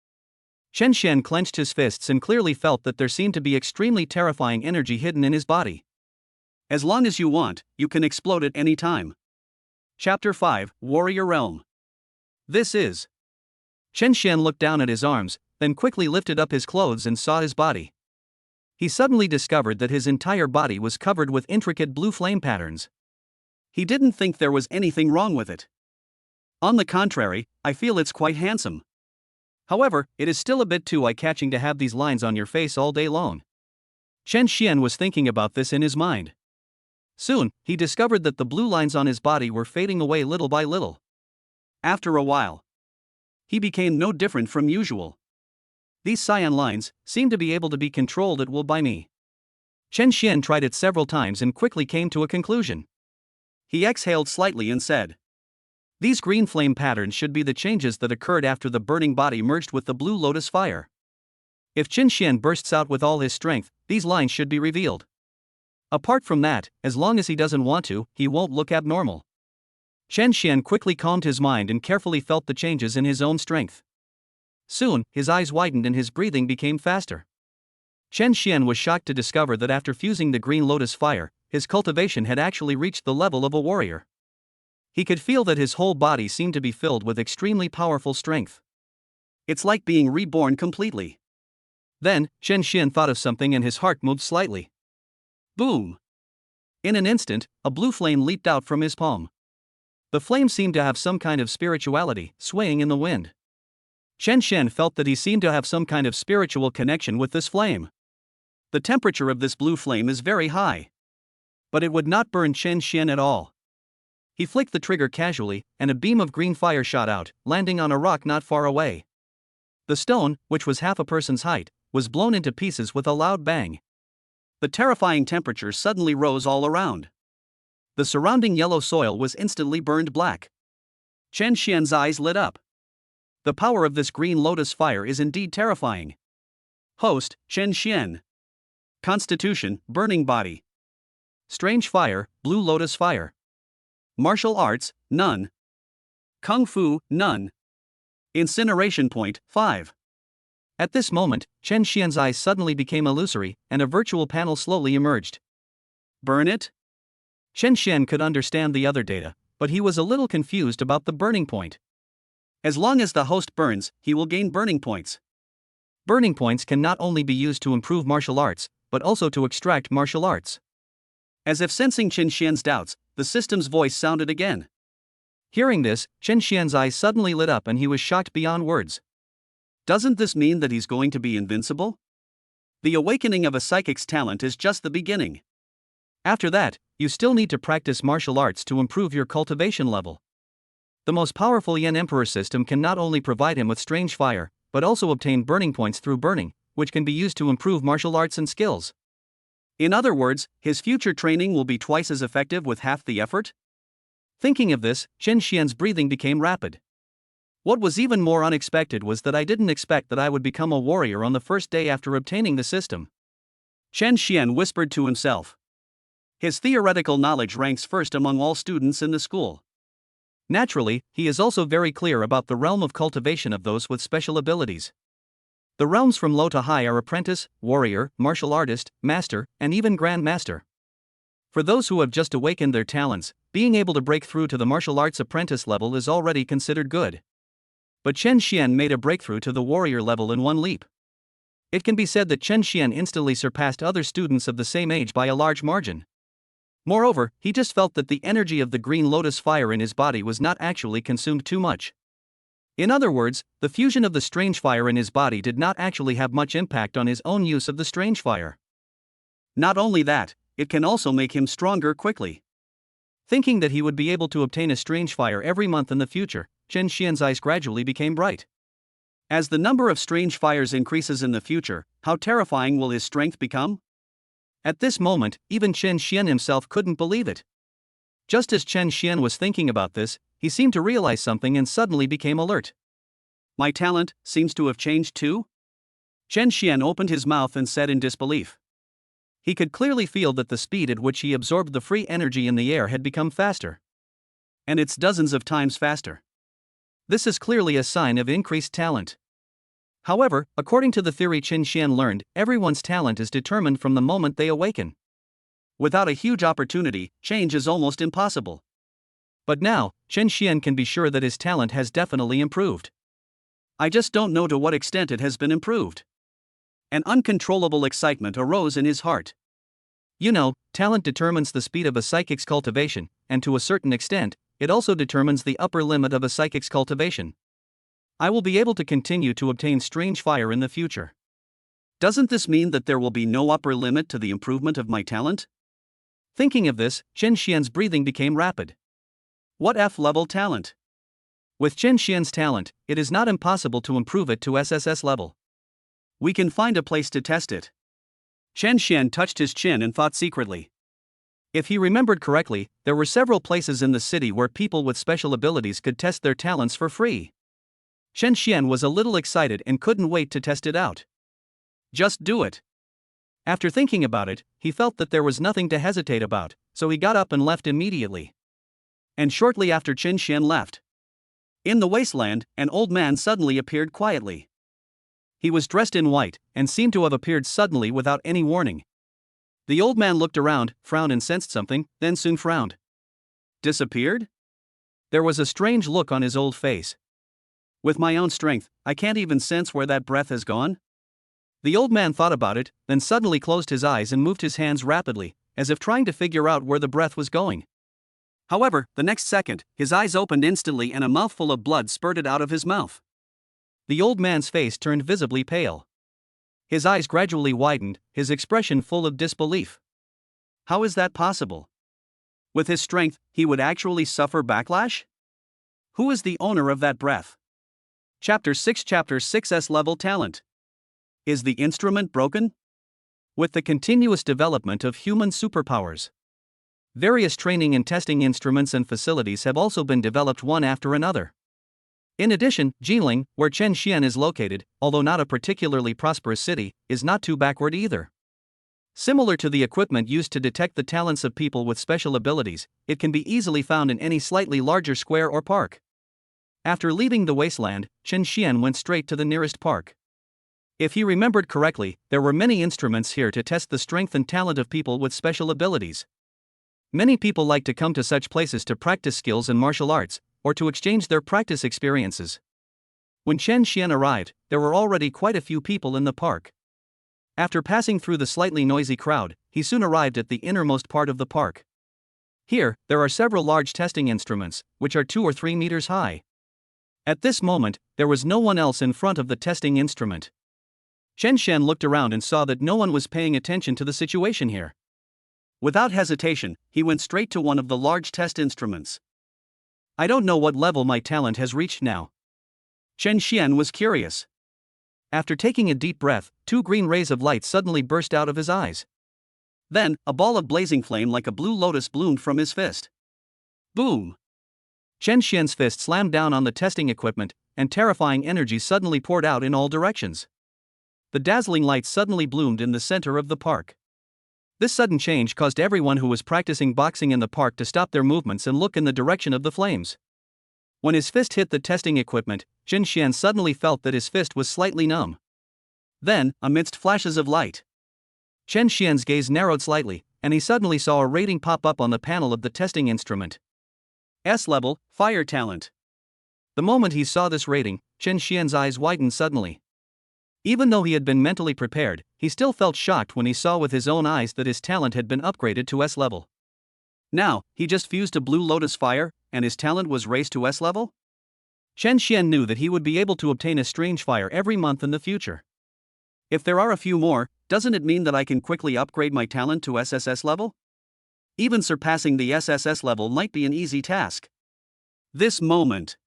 Chen Xian clenched his fists and clearly felt that there seemed to be extremely terrifying energy hidden in his body. As long as you want, you can explode at any time. Chapter 5, Warrior Realm. This is. Chen Xian looked down at his arms, then quickly lifted up his clothes and saw his body. He suddenly discovered that his entire body was covered with intricate blue flame patterns. He didn't think there was anything wrong with it. On the contrary, I feel it's quite handsome. However, it is still a bit too eye-catching to have these lines on your face all day long. Chen Xian was thinking about this in his mind. Soon, he discovered that the blue lines on his body were fading away little by little. After a while, he became no different from usual. These cyan lines seem to be able to be controlled at will by me. Chen Xian tried it several times and quickly came to a conclusion. He exhaled slightly and said, "These green flame patterns should be the changes that occurred after the burning body merged with the blue lotus fire. If Chen Xian bursts out with all his strength, these lines should be revealed. Apart from that, as long as he doesn't want to, he won't look abnormal." Chen Xian quickly calmed his mind and carefully felt the changes in his own strength. Soon, his eyes widened and his breathing became faster. Chen Xian was shocked to discover that after fusing the green lotus fire, his cultivation had actually reached the level of a warrior. He could feel that his whole body seemed to be filled with extremely powerful strength. It's like being reborn completely. Then, Chen Xian thought of something and his heart moved slightly. Boom! In an instant, a blue flame leaped out from his palm. The flame seemed to have some kind of spirituality, swaying in the wind. Chen Xian felt that he seemed to have some kind of spiritual connection with this flame. The temperature of this blue flame is very high. But it would not burn Chen Xian at all. He flicked the trigger casually, and a beam of green fire shot out, landing on a rock not far away. The stone, which was half a person's height, was blown into pieces with a loud bang. The terrifying temperature suddenly rose all around. The surrounding yellow soil was instantly burned black. Chen Xian's eyes lit up. The power of this green lotus fire is indeed terrifying. Host, Chen Xian. Constitution, burning body. Strange fire, blue lotus fire. Martial arts, none. Kung fu, none. Incineration point, 5. At this moment, Chen Xian's eyes suddenly became illusory, and a virtual panel slowly emerged. Burn it? Chen Xian could understand the other data, but he was a little confused about the burning point. As long as the host burns, he will gain burning points. Burning points can not only be used to improve martial arts, but also to extract martial arts. As if sensing Chen Xian's doubts, the system's voice sounded again. Hearing this, Chen Xian's eyes suddenly lit up and he was shocked beyond words. Doesn't this mean that he's going to be invincible? The awakening of a psychic's talent is just the beginning. After that, you still need to practice martial arts to improve your cultivation level. The most powerful Yan Emperor system can not only provide him with strange fire, but also obtain burning points through burning, which can be used to improve martial arts and skills. In other words, his future training will be twice as effective with half the effort? Thinking of this, Chen Xian's breathing became rapid. What was even more unexpected was that I didn't expect that I would become a warrior on the first day after obtaining the system. Chen Xian whispered to himself. His theoretical knowledge ranks first among all students in the school. Naturally, he is also very clear about the realm of cultivation of those with special abilities. The realms from low to high are apprentice, warrior, martial artist, master, and even grandmaster. For those who have just awakened their talents, being able to break through to the martial arts apprentice level is already considered good. But Chen Xian made a breakthrough to the warrior level in one leap. It can be said that Chen Xian instantly surpassed other students of the same age by a large margin. Moreover, he just felt that the energy of the green lotus fire in his body was not actually consumed too much. In other words, the fusion of the strange fire in his body did not actually have much impact on his own use of the strange fire. Not only that, it can also make him stronger quickly. Thinking that he would be able to obtain a strange fire every month in the future, Chen Xian's eyes gradually became bright. As the number of strange fires increases in the future, how terrifying will his strength become? At this moment, even Chen Xian himself couldn't believe it. Just as Chen Xian was thinking about this, he seemed to realize something and suddenly became alert. My talent seems to have changed too? Chen Xian opened his mouth and said in disbelief. He could clearly feel that the speed at which he absorbed the free energy in the air had become faster. And it's dozens of times faster. This is clearly a sign of increased talent. However, according to the theory Chen Xian learned, everyone's talent is determined from the moment they awaken. Without a huge opportunity, change is almost impossible. But now, Chen Xian can be sure that his talent has definitely improved. I just don't know to what extent it has been improved. An uncontrollable excitement arose in his heart. You know, talent determines the speed of a psychic's cultivation, and to a certain extent, it also determines the upper limit of a psychic's cultivation. I will be able to continue to obtain strange fire in the future. Doesn't this mean that there will be no upper limit to the improvement of my talent? Thinking of this, Chen Xian's breathing became rapid. What F-level talent? With Chen Xian's talent, it is not impossible to improve it to SSS level. We can find a place to test it. Chen Xian touched his chin and thought secretly. If he remembered correctly, there were several places in the city where people with special abilities could test their talents for free. Chen Xian was a little excited and couldn't wait to test it out. Just do it. After thinking about it, he felt that there was nothing to hesitate about, so he got up and left immediately. And shortly after Chen Xian left, in the wasteland, an old man suddenly appeared quietly. He was dressed in white, and seemed to have appeared suddenly without any warning. The old man looked around, frowned and sensed something, then soon frowned. Disappeared? There was a strange look on his old face. With my own strength, I can't even sense where that breath has gone. The old man thought about it, then suddenly closed his eyes and moved his hands rapidly, as if trying to figure out where the breath was going. However, the next second, his eyes opened instantly and a mouthful of blood spurted out of his mouth. The old man's face turned visibly pale. His eyes gradually widened, his expression full of disbelief. How is that possible? With his strength, he would actually suffer backlash? Who is the owner of that breath? Chapter 6 Level Talent. Is the instrument broken? With the continuous development of human superpowers, various training and testing instruments and facilities have also been developed one after another. In addition, Ginling, where Chen Xian is located, although not a particularly prosperous city, is not too backward either. Similar to the equipment used to detect the talents of people with special abilities, it can be easily found in any slightly larger square or park. After leaving the wasteland, Chen Xian went straight to the nearest park. If he remembered correctly, there were many instruments here to test the strength and talent of people with special abilities. Many people like to come to such places to practice skills in martial arts, or to exchange their practice experiences. When Chen Xian arrived, there were already quite a few people in the park. After passing through the slightly noisy crowd, he soon arrived at the innermost part of the park. Here, there are several large testing instruments, which are 2 or 3 meters high. At this moment, there was no one else in front of the testing instrument. Chen Xian looked around and saw that no one was paying attention to the situation here. Without hesitation, he went straight to one of the large test instruments. I don't know what level my talent has reached now. Chen Xian was curious. After taking a deep breath, 2 green rays of light suddenly burst out of his eyes. Then, a ball of blazing flame like a blue lotus bloomed from his fist. Boom! Chen Xian's fist slammed down on the testing equipment, and terrifying energy suddenly poured out in all directions. The dazzling light suddenly bloomed in the center of the park. This sudden change caused everyone who was practicing boxing in the park to stop their movements and look in the direction of the flames. When his fist hit the testing equipment, Chen Xian suddenly felt that his fist was slightly numb. Then, amidst flashes of light, Chen Xian's gaze narrowed slightly, and he suddenly saw a rating pop up on the panel of the testing instrument. S-level, fire talent. The moment he saw this rating, Chen Xian's eyes widened suddenly. Even though he had been mentally prepared, he still felt shocked when he saw with his own eyes that his talent had been upgraded to S level. Now, he just fused a blue lotus fire, and his talent was raised to S level? Chen Xian knew that he would be able to obtain a strange fire every month in the future. If there are a few more, doesn't it mean that I can quickly upgrade my talent to SSS level? Even surpassing the SSS level might be an easy task. This moment,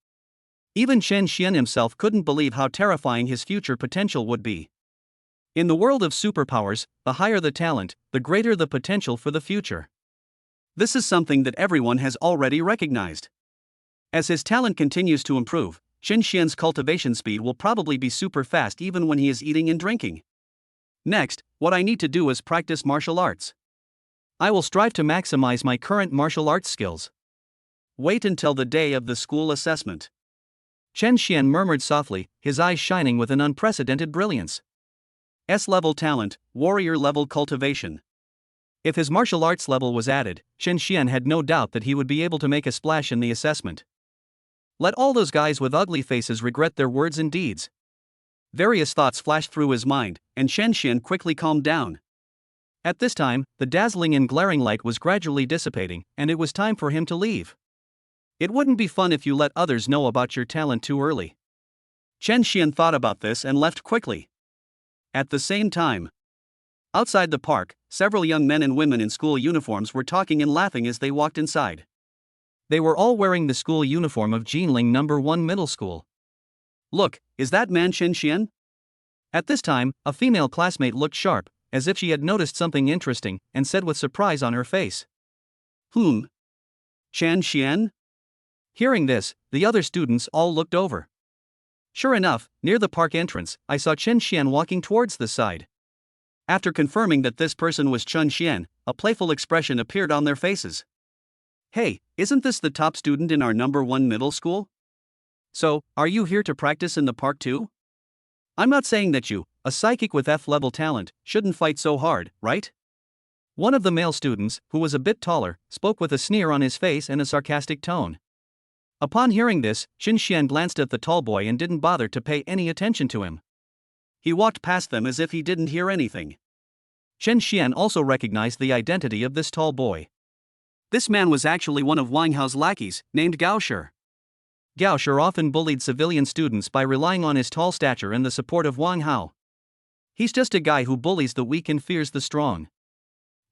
even Chen Xian himself couldn't believe how terrifying his future potential would be. In the world of superpowers, the higher the talent, the greater the potential for the future. This is something that everyone has already recognized. As his talent continues to improve, Chen Xian's cultivation speed will probably be super fast even when he is eating and drinking. Next, what I need to do is practice martial arts. I will strive to maximize my current martial arts skills. Wait until the day of the school assessment. Chen Xian murmured softly, his eyes shining with an unprecedented brilliance. S-level talent, warrior-level cultivation. If his martial arts level was added, Chen Xian had no doubt that he would be able to make a splash in the assessment. Let all those guys with ugly faces regret their words and deeds. Various thoughts flashed through his mind, and Chen Xian quickly calmed down. At this time, the dazzling and glaring light was gradually dissipating, and it was time for him to leave. It wouldn't be fun if you let others know about your talent too early. Chen Xian thought about this and left quickly. At the same time, outside the park, several young men and women in school uniforms were talking and laughing as they walked inside. They were all wearing the school uniform of Ginling No. 1 Middle School. Look, is that man Chen Xian? At this time, a female classmate looked sharp, as if she had noticed something interesting, and said with surprise on her face. Chen Xian? Hearing this, the other students all looked over. Sure enough, near the park entrance, I saw Chen Xian walking towards the side. After confirming that this person was Chen Xian, a playful expression appeared on their faces. Hey, isn't this the top student in our No. 1 middle school? So, are you here to practice in the park too? I'm not saying that you, a psychic with F-level talent, shouldn't fight so hard, right? One of the male students, who was a bit taller, spoke with a sneer on his face and a sarcastic tone. Upon hearing this, Chen Xian glanced at the tall boy and didn't bother to pay any attention to him. He walked past them as if he didn't hear anything. Chen Xian also recognized the identity of this tall boy. This man was actually one of Wang Hao's lackeys, named Gao Shi. Gao Shi often bullied civilian students by relying on his tall stature and the support of Wang Hao. He's just a guy who bullies the weak and fears the strong.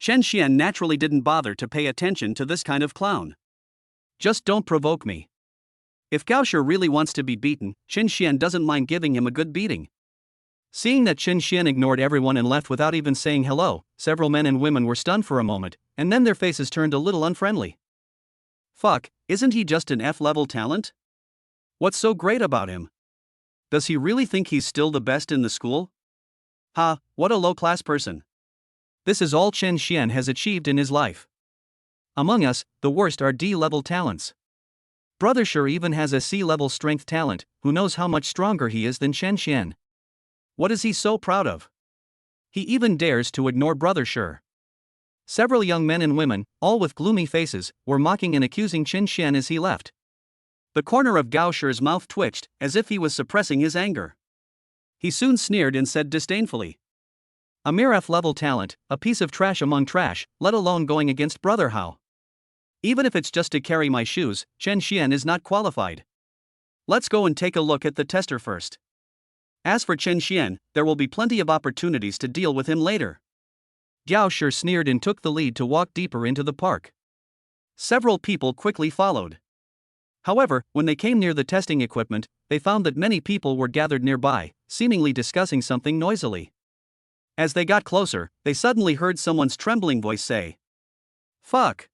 Chen Xian naturally didn't bother to pay attention to this kind of clown. Just don't provoke me. If Gao Shi really wants to be beaten, Chen Xian doesn't mind giving him a good beating. Seeing that Chen Xian ignored everyone and left without even saying hello, several men and women were stunned for a moment, and then their faces turned a little unfriendly. Fuck, isn't he just an F-level talent? What's so great about him? Does he really think he's still the best in the school? Ha, what a low-class person. This is all Chen Xian has achieved in his life. Among us, the worst are D-level talents. Brother Shi even has a C-level strength talent, who knows how much stronger he is than Chen Xian. What is he so proud of? He even dares to ignore Brother Shi. Several young men and women, all with gloomy faces, were mocking and accusing Chen Xian as he left. The corner of Gao Shi's mouth twitched, as if he was suppressing his anger. He soon sneered and said disdainfully, "A mere F-level talent, a piece of trash among trash, let alone going against Brother Hao. Even if it's just to carry my shoes, Chen Xian is not qualified. Let's go and take a look at the tester first. As for Chen Xian, there will be plenty of opportunities to deal with him later." Gao Shi sneered and took the lead to walk deeper into the park. Several people quickly followed. However, when they came near the testing equipment, they found that many people were gathered nearby, seemingly discussing something noisily. As they got closer, they suddenly heard someone's trembling voice say, "Fuck!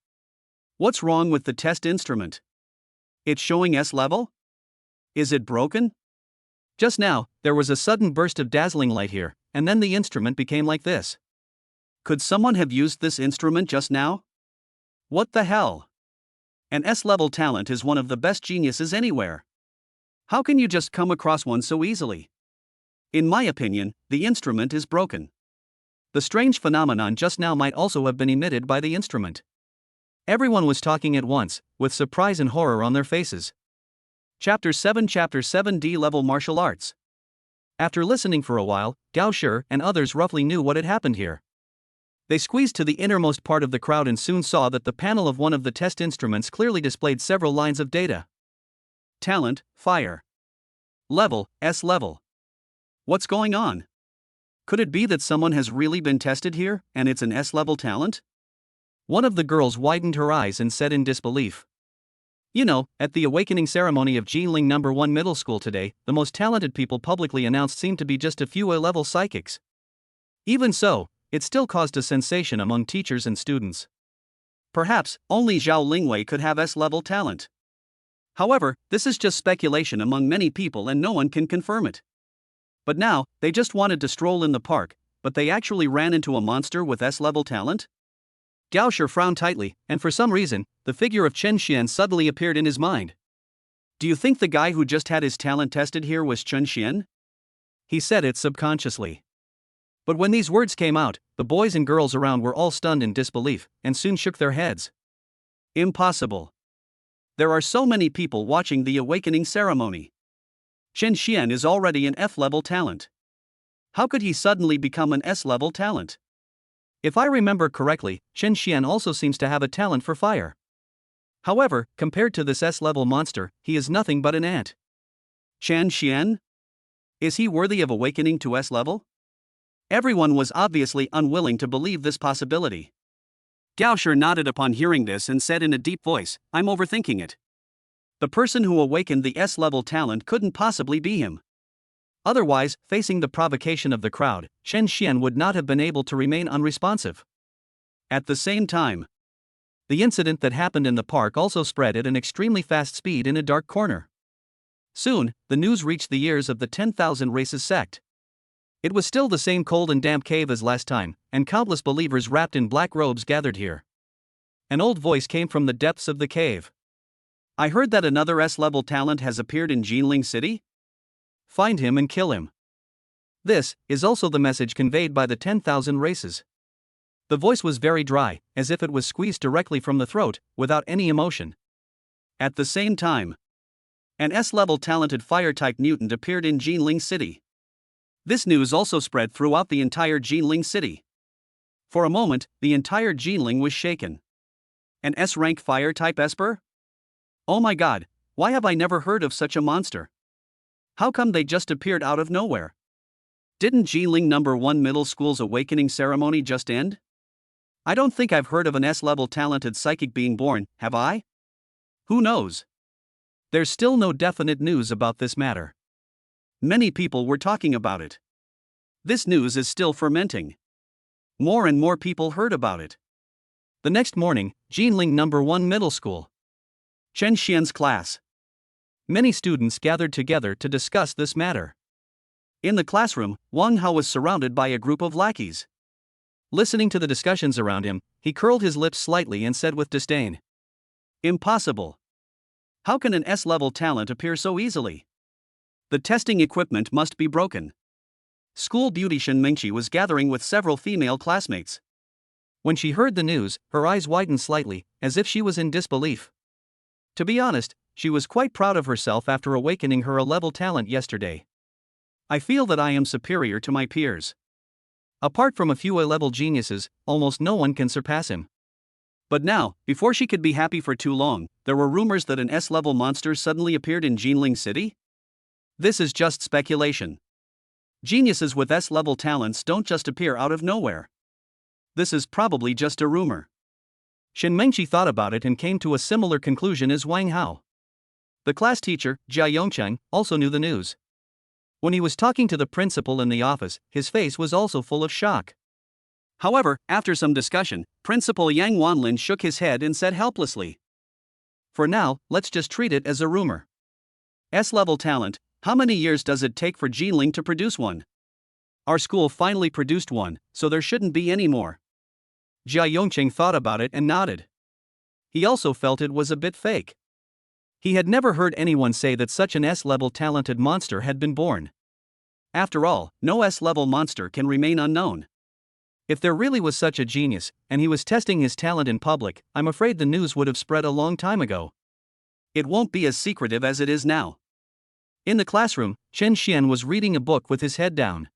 What's wrong with the test instrument? It's showing S level? Is it broken?" Just now, there was a sudden burst of dazzling light here, and then the instrument became like this. Could someone have used this instrument just now? What the hell? An S-level talent is one of the best geniuses anywhere. How can you just come across one so easily? In my opinion, the instrument is broken. The strange phenomenon just now might also have been emitted by the instrument. Everyone was talking at once, with surprise and horror on their faces. Chapter 7 D-Level Martial Arts. After listening for a while, Gao Shi and others roughly knew what had happened here. They squeezed to the innermost part of the crowd and soon saw that the panel of one of the test instruments clearly displayed several lines of data. Talent, Fire. Level, S level. What's going on? Could it be that someone has really been tested here, and it's an S-level talent? One of the girls widened her eyes and said in disbelief. You know, at the awakening ceremony of Ginling No. 1 Middle School today, the most talented people publicly announced seemed to be just a few A-level psychics. Even so, it still caused a sensation among teachers and students. Perhaps, only Zhao Lingwei could have S-level talent. However, this is just speculation among many people and no one can confirm it. But now, they just wanted to stroll in the park, but they actually ran into a monster with S-level talent? Gao Shi frowned tightly, and for some reason, the figure of Chen Xian suddenly appeared in his mind. Do you think the guy who just had his talent tested here was Chen Xian? He said it subconsciously. But when these words came out, The boys and girls around were all stunned in disbelief, and soon shook their heads. Impossible. There are so many people watching the awakening ceremony. Chen Xian is already an F-level talent. How could he suddenly become an S-level talent? If I remember correctly, Chen Xian also seems to have a talent for fire. However, compared to this S-level monster, he is nothing but an ant. Chen Xian? Is he worthy of awakening to S-level? Everyone was obviously unwilling to believe this possibility. Gao Shi nodded upon hearing this and said in a deep voice, "I'm overthinking it. The person who awakened the S-level talent couldn't possibly be him. Otherwise, facing the provocation of the crowd, Chen Xian would not have been able to remain unresponsive." At the same time, the incident that happened in the park also spread at an extremely fast speed in a dark corner. Soon, the news reached the ears of the 10,000 Races sect. It was still the same cold and damp cave as last time, and countless believers wrapped in black robes gathered here. An old voice came from the depths of the cave. "I heard that another S-level talent has appeared in Ginling City? Find him and kill him." This is also the message conveyed by the 10,000 Races. The voice was very dry, as if it was squeezed directly from the throat, without any emotion. At the same time, an S-level talented fire-type mutant appeared in Ginling City. This news also spread throughout the entire Ginling City. For a moment, the entire Ginling was shaken. An S-rank fire-type Esper? Oh my god, why have I never heard of such a monster? How come they just appeared out of nowhere? Didn't Ginling No. 1 Middle School's awakening ceremony just end? I don't think I've heard of an S-level talented psychic being born, have I? Who knows? There's still no definite news about this matter. Many people were talking about it. This news is still fermenting. More and more people heard about it. The next morning, Ginling No. 1 Middle School. Chen Xian's class. Many students gathered together to discuss this matter. In the classroom, Wang Hao was surrounded by a group of lackeys. Listening to the discussions around him, he curled his lips slightly and said with disdain, "Impossible. How can an S-level talent appear so easily? The testing equipment must be broken." School beautician Mengqi was gathering with several female classmates. When she heard the news, her eyes widened slightly, as if she was in disbelief. To be honest, she was quite proud of herself after awakening her A-level talent yesterday. "I feel that I am superior to my peers. Apart from a few A-level geniuses, almost no one can surpass him." But now, before she could be happy for too long, there were rumors that an S-level monster suddenly appeared in Ginling City? This is just speculation. Geniuses with S-level talents don't just appear out of nowhere. This is probably just a rumor. Shen Mengqi thought about it and came to a similar conclusion as Wang Hao. The class teacher, Jia Yongcheng, also knew the news. When he was talking to the principal in the office, his face was also full of shock. However, after some discussion, Principal Yang Wanlin shook his head and said helplessly, "For now, let's just treat it as a rumor. S-level talent, how many years does it take for Ginling to produce one? Our school finally produced one, so there shouldn't be any more." Jia Yongcheng thought about it and nodded. He also felt it was a bit fake. He had never heard anyone say that such an S-level talented monster had been born. After all, no S-level monster can remain unknown. If there really was such a genius, and he was testing his talent in public, I'm afraid the news would have spread a long time ago. It won't be as secretive as it is now. In the classroom, Chen Xian was reading a book with his head down.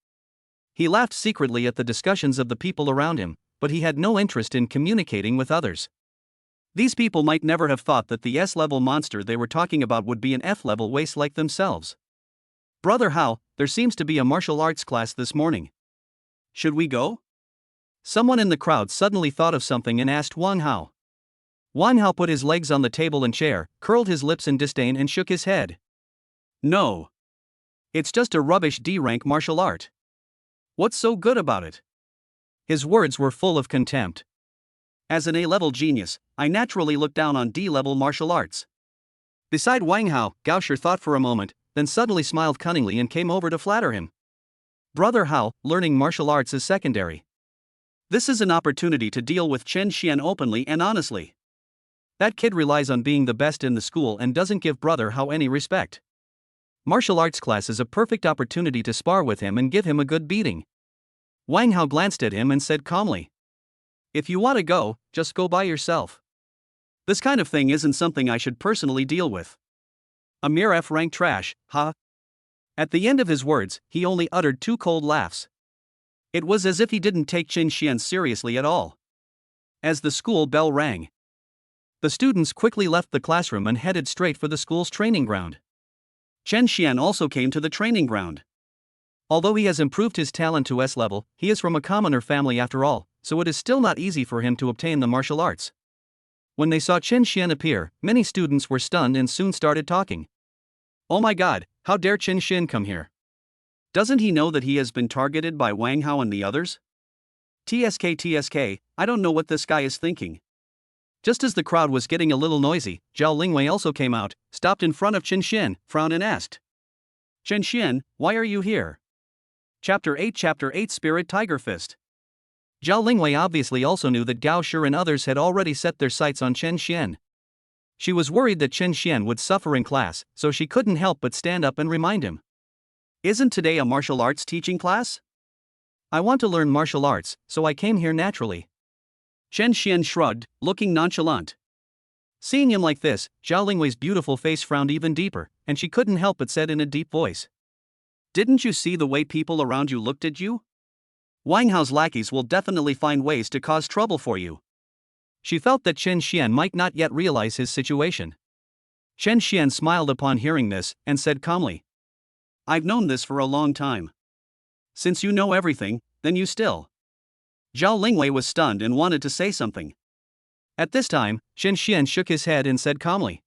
He laughed secretly at the discussions of the people around him, but he had no interest in communicating with others. These people might never have thought that the S-level monster they were talking about would be an F-level waste like themselves. "Brother Hao, there seems to be a martial arts class this morning. Should we go?" Someone in the crowd suddenly thought of something and asked Wang Hao. Wang Hao put his legs on the table and chair, curled his lips in disdain and shook his head. "No. It's just a rubbish D-rank martial art. What's so good about it?" His words were full of contempt. As an A-level genius, I naturally look down on D-level martial arts. Beside Wang Hao, Gao Shi thought for a moment, then suddenly smiled cunningly and came over to flatter him. "Brother Hao, learning martial arts is secondary. This is an opportunity to deal with Chen Xian openly and honestly. That kid relies on being the best in the school and doesn't give Brother Hao any respect. Martial arts class is a perfect opportunity to spar with him and give him a good beating." Wang Hao glanced at him and said calmly, "If you want to go, just go by yourself. This kind of thing isn't something I should personally deal with. A mere F rank trash, huh?" At the end of his words, he only uttered two cold laughs. It was as if he didn't take Qin Xian seriously at all. As the school bell rang, the students quickly left the classroom and headed straight for the school's training ground. Chen Xian also came to the training ground. Although he has improved his talent to S level, he is from a commoner family after all, so it is still not easy for him to obtain the martial arts. When they saw Chen Xian appear, many students were stunned and soon started talking. "Oh my god, how dare Chen Xian come here? Doesn't he know that he has been targeted by Wang Hao and the others? TSK, I don't know what this guy is thinking." Just as the crowd was getting a little noisy, Zhao Lingwei also came out, stopped in front of Chen Xian, frowned and asked, "Chen Xian, why are you here?" Chapter 8 Spirit Tiger Fist. Zhao Lingwei obviously also knew that Gao Shi and others had already set their sights on Chen Xian. She was worried that Chen Xian would suffer in class, so she couldn't help but stand up and remind him. "Isn't today a martial arts teaching class? I want to learn martial arts, so I came here naturally." Chen Xian shrugged, looking nonchalant. Seeing him like this, Zhao Lingwei's beautiful face frowned even deeper, and she couldn't help but said in a deep voice, "Didn't you see the way people around you looked at you? Wang Hao's lackeys will definitely find ways to cause trouble for you." She felt that Chen Xian might not yet realize his situation. Chen Xian smiled upon hearing this, and said calmly, "I've known this for a long time. Since you know everything, then you still..." Zhao Lingwei was stunned and wanted to say something. At this time, Chen Xian shook his head and said calmly,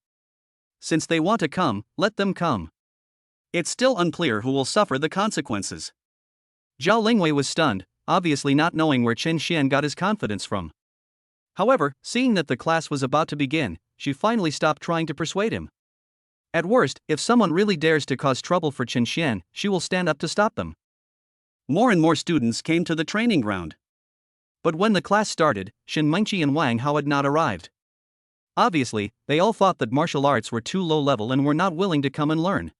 "Since they want to come, let them come. It's still unclear who will suffer the consequences." Zhao Lingwei was stunned, obviously not knowing where Chen Xian got his confidence from. However, seeing that the class was about to begin, she finally stopped trying to persuade him. At worst, if someone really dares to cause trouble for Chen Xian, she will stand up to stop them. More and more students came to the training ground. But when the class started, Shin Mengqi and Wang Hao had not arrived. Obviously, they all thought that martial arts were too low level and were not willing to come and learn.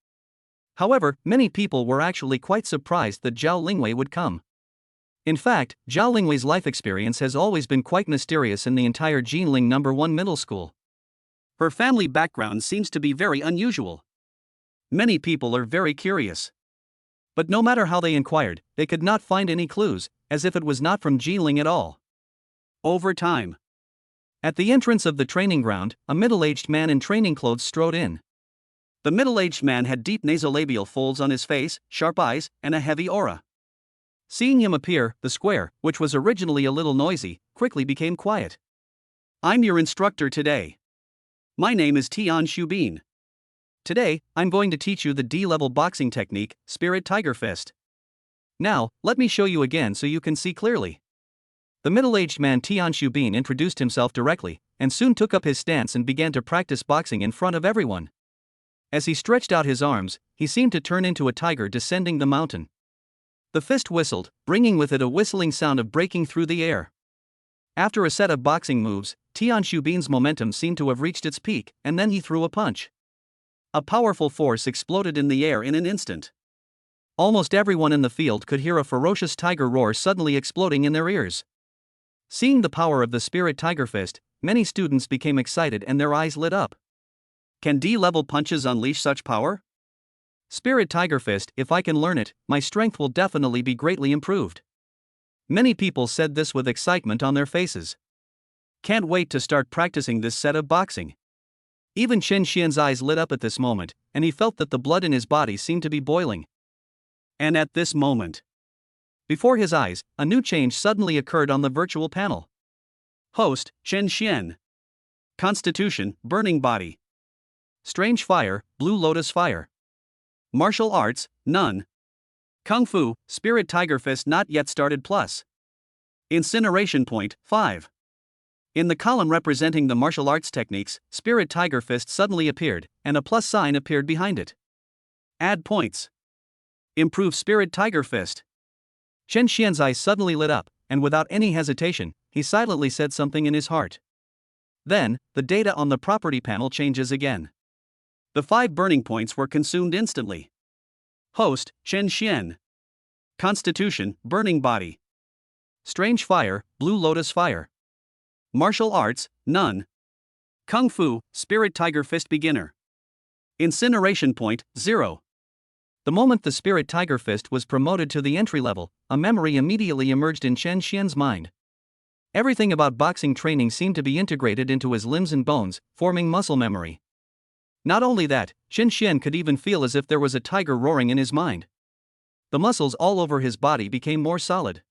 However, many people were actually quite surprised that Zhao Lingwei would come. In fact, Zhao Lingwei's life experience has always been quite mysterious in the entire Ginling No. 1 middle school. Her family background seems to be very unusual. Many people are very curious. But no matter how they inquired, they could not find any clues, as if it was not from Ginling at all. Over time, at the entrance of the training ground, a middle-aged man in training clothes strode in. The middle-aged man had deep nasolabial folds on his face, sharp eyes, and a heavy aura. Seeing him appear, the square, which was originally a little noisy, quickly became quiet. "I'm your instructor today. My name is Tian Xubin. Today, I'm going to teach you the D-level boxing technique, Spirit Tiger Fist. Now, let me show you again so you can see clearly." The middle-aged man Tian Xubin introduced himself directly, and soon took up his stance and began to practice boxing in front of everyone. As he stretched out his arms, he seemed to turn into a tiger descending the mountain. The fist whistled, bringing with it a whistling sound of breaking through the air. After a set of boxing moves, Tian Xubin's momentum seemed to have reached its peak, and then he threw a punch. A powerful force exploded in the air in an instant. Almost everyone in the field could hear a ferocious tiger roar suddenly exploding in their ears. Seeing the power of the Spirit Tiger Fist, many students became excited and their eyes lit up. Can D-level punches unleash such power? Spirit Tiger Fist, if I can learn it, my strength will definitely be greatly improved. Many people said this with excitement on their faces. Can't wait to start practicing this set of boxing. Even Chen Xian's eyes lit up at this moment, and he felt that the blood in his body seemed to be boiling. And at this moment, before his eyes, a new change suddenly occurred on the virtual panel. Host, Chen Xian. Constitution, burning body. Strange fire, blue lotus fire. Martial arts, none. Kung Fu, Spirit Tiger Fist not yet started plus. Incineration point, 5. In the column representing the martial arts techniques, Spirit Tiger Fist suddenly appeared, and a plus sign appeared behind it. Add points. Improve Spirit Tiger Fist. Chen Xian's eyes suddenly lit up, and without any hesitation, he silently said something in his heart. Then, the data on the property panel changes again. The 5 burning points were consumed instantly. Host, Chen Xian. Constitution, burning body. Strange Fire, Blue Lotus Fire. Martial Arts, none. Kung Fu, Spirit Tiger Fist Beginner. Incineration Point, 0. The moment the Spirit Tiger Fist was promoted to the entry level, a memory immediately emerged in Chen Xian's mind. Everything about boxing training seemed to be integrated into his limbs and bones, forming muscle memory. Not only that, Chen Xian could even feel as if there was a tiger roaring in his mind. The muscles all over his body became more solid.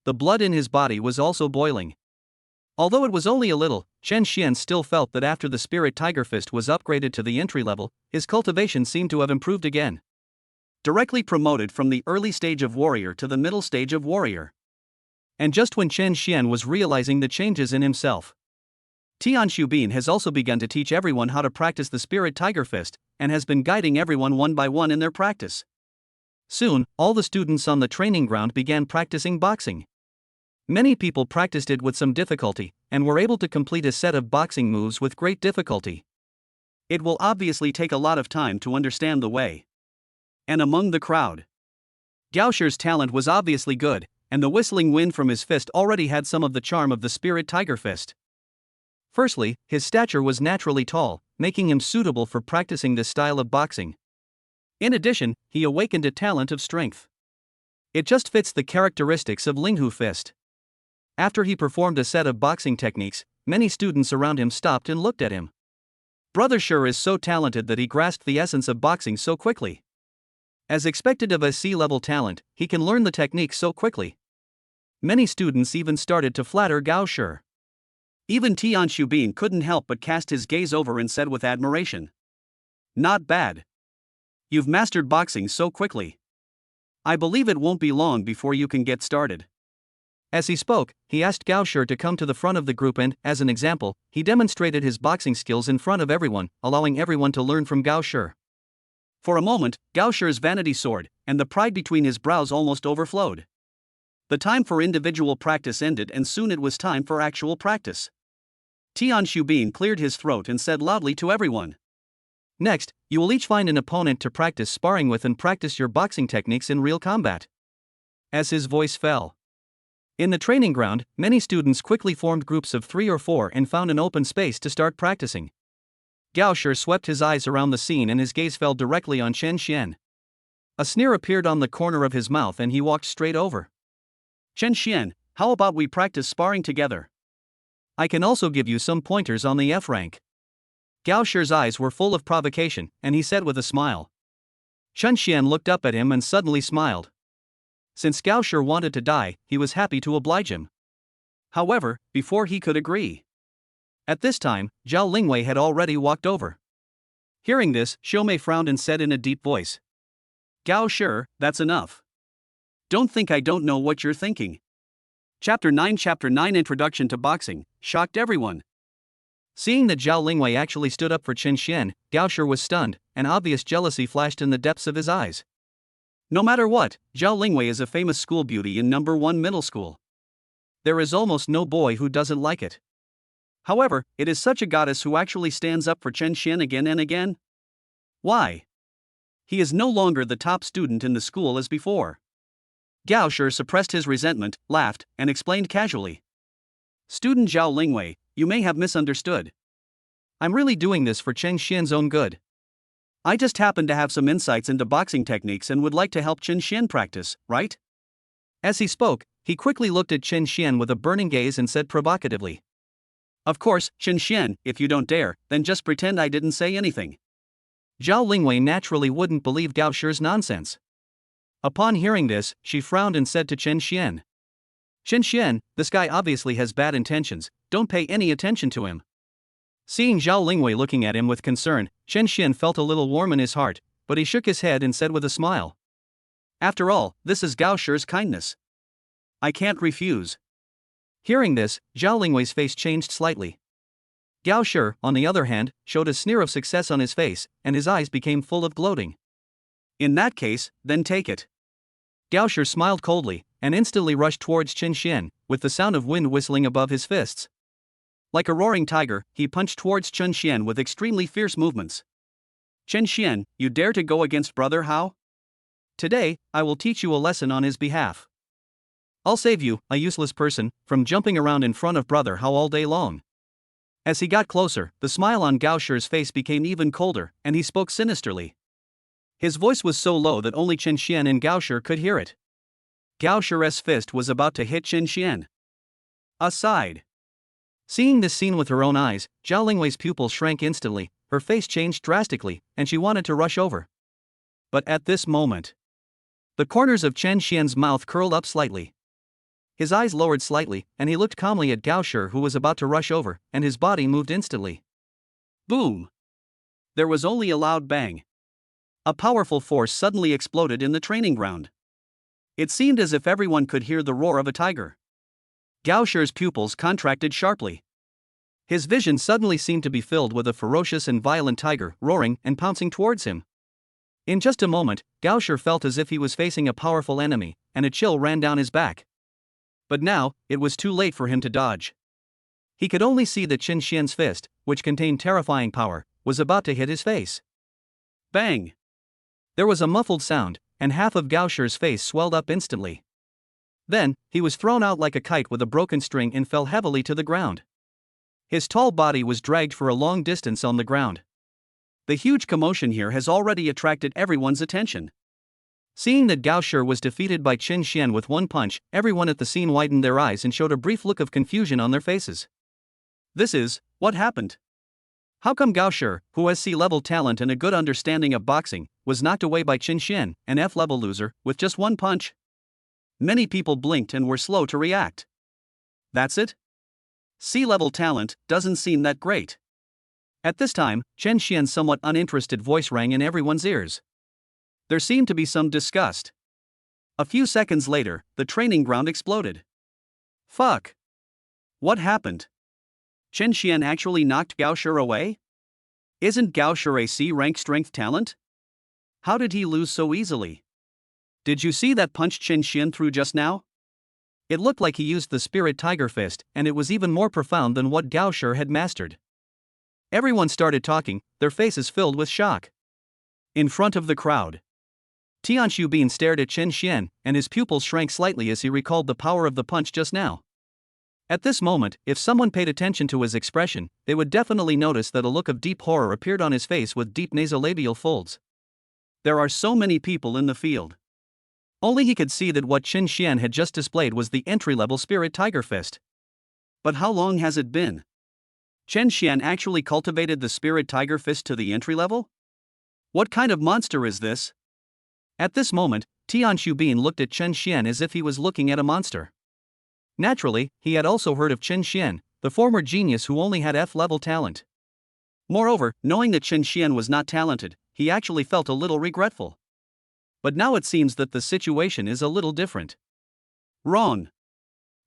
The blood in his body was also boiling. Although it was only a little, Chen Xian still felt that after the Spirit Tiger Fist was upgraded to the entry level, his cultivation seemed to have improved again. Directly promoted from the early stage of warrior to the middle stage of warrior. And just when Chen Xian was realizing the changes in himself, Tian Xubin has also begun to teach everyone how to practice the Spirit Tiger Fist, and has been guiding everyone one by one in their practice. Soon, all the students on the training ground began practicing boxing. Many people practiced it with some difficulty, and were able to complete a set of boxing moves with great difficulty. It will obviously take a lot of time to understand the way. And among the crowd, Gao Shi's talent was obviously good, and the whistling wind from his fist already had some of the charm of the Spirit Tiger Fist. Firstly, his stature was naturally tall, making him suitable for practicing this style of boxing. In addition, he awakened a talent of strength. It just fits the characteristics of Linghu Fist. After he performed a set of boxing techniques, many students around him stopped and looked at him. Brother Shi is so talented that he grasped the essence of boxing so quickly. As expected of a C-level talent, he can learn the technique so quickly. Many students even started to flatter Gao Shi. Even Tian Xubin couldn't help but cast his gaze over and said with admiration, "Not bad. You've mastered boxing so quickly. I believe it won't be long before you can get started." As he spoke, he asked Gao Shi to come to the front of the group and, as an example, he demonstrated his boxing skills in front of everyone, allowing everyone to learn from Gao Shi. For a moment, Gao Shi's vanity soared, and the pride between his brows almost overflowed. The time for individual practice ended, and soon it was time for actual practice. Tian Xubin cleared his throat and said loudly to everyone, "Next, you will each find an opponent to practice sparring with and practice your boxing techniques in real combat." As his voice fell, in the training ground, many students quickly formed groups of 3 or 4 and found an open space to start practicing. Gao Shi swept his eyes around the scene and his gaze fell directly on Chen Xian. A sneer appeared on the corner of his mouth and he walked straight over. "Chen Xian, how about we practice sparring together? I can also give you some pointers on the F rank." Gao Shi's eyes were full of provocation, and he said with a smile. Chen Xian looked up at him and suddenly smiled. Since Gao Shi wanted to die, he was happy to oblige him. However, before he could agree, at this time, Zhao Lingwei had already walked over. Hearing this, Xiaomei frowned and said in a deep voice, "Gao Shi, that's enough. Don't think I don't know what you're thinking." Chapter 9 Introduction to Boxing shocked everyone. Seeing that Zhao Lingwei actually stood up for Chen Xian, Gao Shi was stunned, and obvious jealousy flashed in the depths of his eyes. No matter what, Zhao Lingwei is a famous school beauty in number 1 middle school. There is almost no boy who doesn't like it. However, it is such a goddess who actually stands up for Chen Xian again and again. Why? He is no longer the top student in the school as before. Gao Shi suppressed his resentment, laughed, and explained casually. "Student Zhao Lingwei, you may have misunderstood. I'm really doing this for Chen Xian's own good. I just happen to have some insights into boxing techniques and would like to help Chen Xian practice, right?" As he spoke, he quickly looked at Chen Xian with a burning gaze and said provocatively, "Of course, Chen Xian, if you don't dare, then just pretend I didn't say anything." Zhao Lingwei naturally wouldn't believe Gao Shi's nonsense. Upon hearing this, she frowned and said to Chen Xian, "Chen Xian, this guy obviously has bad intentions, don't pay any attention to him." Seeing Zhao Lingwei looking at him with concern, Chen Xian felt a little warm in his heart, but he shook his head and said with a smile, "After all, this is Gao Shi's kindness. I can't refuse." Hearing this, Zhao Lingwei's face changed slightly. Gao Shi, on the other hand, showed a sneer of success on his face, and his eyes became full of gloating. "In that case, then take it." Gao Shi smiled coldly, and instantly rushed towards Chen Xian, with the sound of wind whistling above his fists. Like a roaring tiger, he punched towards Chen Xian with extremely fierce movements. "Chen Xian, you dare to go against Brother Hao? Today, I will teach you a lesson on his behalf." I'll save you, a useless person, from jumping around in front of brother How all day long. As he got closer, the smile on Gao Shi's face became even colder, and he spoke sinisterly. His voice was so low that only Chen Xian and Gao Shi could hear it. Gao Shi's fist was about to hit Chen Xian. Aside. Seeing this scene with her own eyes, Zhao Lingwei's pupil shrank instantly, her face changed drastically, and she wanted to rush over. But at this moment, the corners of Chen Xian's mouth curled up slightly. His eyes lowered slightly, and he looked calmly at Gao Shi, who was about to rush over, and his body moved instantly. Boom! There was only a loud bang. A powerful force suddenly exploded in the training ground. It seemed as if everyone could hear the roar of a tiger. Gao Shi's pupils contracted sharply. His vision suddenly seemed to be filled with a ferocious and violent tiger, roaring and pouncing towards him. In just a moment, Gao Shi felt as if he was facing a powerful enemy, and a chill ran down his back. But now, it was too late for him to dodge. He could only see that Chen Xian's fist, which contained terrifying power, was about to hit his face. Bang! There was a muffled sound, and half of Gao Shi's face swelled up instantly. Then, he was thrown out like a kite with a broken string and fell heavily to the ground. His tall body was dragged for a long distance on the ground. The huge commotion here has already attracted everyone's attention. Seeing that Gao Shi was defeated by Chen Xian with one punch, everyone at the scene widened their eyes and showed a brief look of confusion on their faces. What happened? How come Gao Shi, who has C-level talent and a good understanding of boxing, was knocked away by Chen Xian, an F-level loser, with just one punch? Many people blinked and were slow to react. That's it? C-level talent doesn't seem that great. At this time, Chen Xian's somewhat uninterested voice rang in everyone's ears. There seemed to be some disgust. A few seconds later, the training ground exploded. Fuck! What happened? Chen Xian actually knocked Gao Shi away? Isn't Gao Shi a C-rank strength talent? How did he lose so easily? Did you see that punch Chen Xian threw just now? It looked like he used the Spirit Tiger Fist, and it was even more profound than what Gao Shi had mastered. Everyone started talking, their faces filled with shock. In front of the crowd, Tian Xubin stared at Chen Xian, and his pupils shrank slightly as he recalled the power of the punch just now. At this moment, if someone paid attention to his expression, they would definitely notice that a look of deep horror appeared on his face with deep nasolabial folds. There are so many people in the field. Only he could see that what Chen Xian had just displayed was the entry-level Spirit Tiger Fist. But how long has it been? Chen Xian actually cultivated the Spirit Tiger Fist to the entry level? What kind of monster is this? At this moment, Tian Xubin looked at Chen Xian as if he was looking at a monster. Naturally, he had also heard of Chen Xian, the former genius who only had F-level talent. Moreover, knowing that Chen Xian was not talented, he actually felt a little regretful. But now it seems that the situation is a little different. Wrong.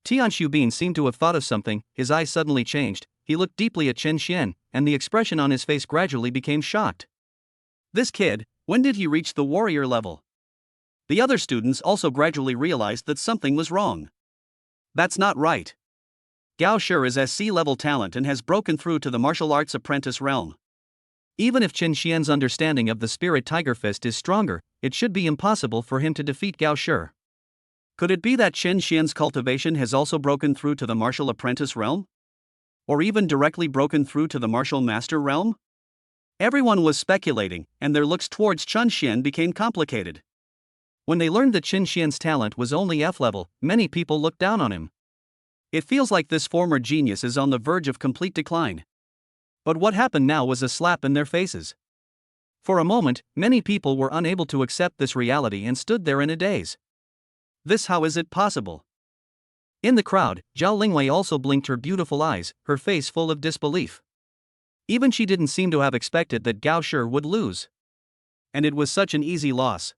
Tian Xubin seemed to have thought of something, his eyes suddenly changed, he looked deeply at Chen Xian, and the expression on his face gradually became shocked. This kid, when did he reach the warrior level? The other students also gradually realized that something was wrong. That's not right. Gao Shi is a C-level talent and has broken through to the martial arts apprentice realm. Even if Chen Xian's understanding of the Spirit Tiger Fist is stronger, it should be impossible for him to defeat Gao Shi. Could it be that Chen Xian's cultivation has also broken through to the martial apprentice realm? Or even directly broken through to the martial master realm? Everyone was speculating, and their looks towards Chen Xian became complicated. When they learned that Chen Xian's talent was only F-level, many people looked down on him. It feels like this former genius is on the verge of complete decline. But what happened now was a slap in their faces. For a moment, many people were unable to accept this reality and stood there in a daze. How is it possible? In the crowd, Zhao Lingwei also blinked her beautiful eyes, her face full of disbelief. Even she didn't seem to have expected that Gao Shi would lose. And it was such an easy loss.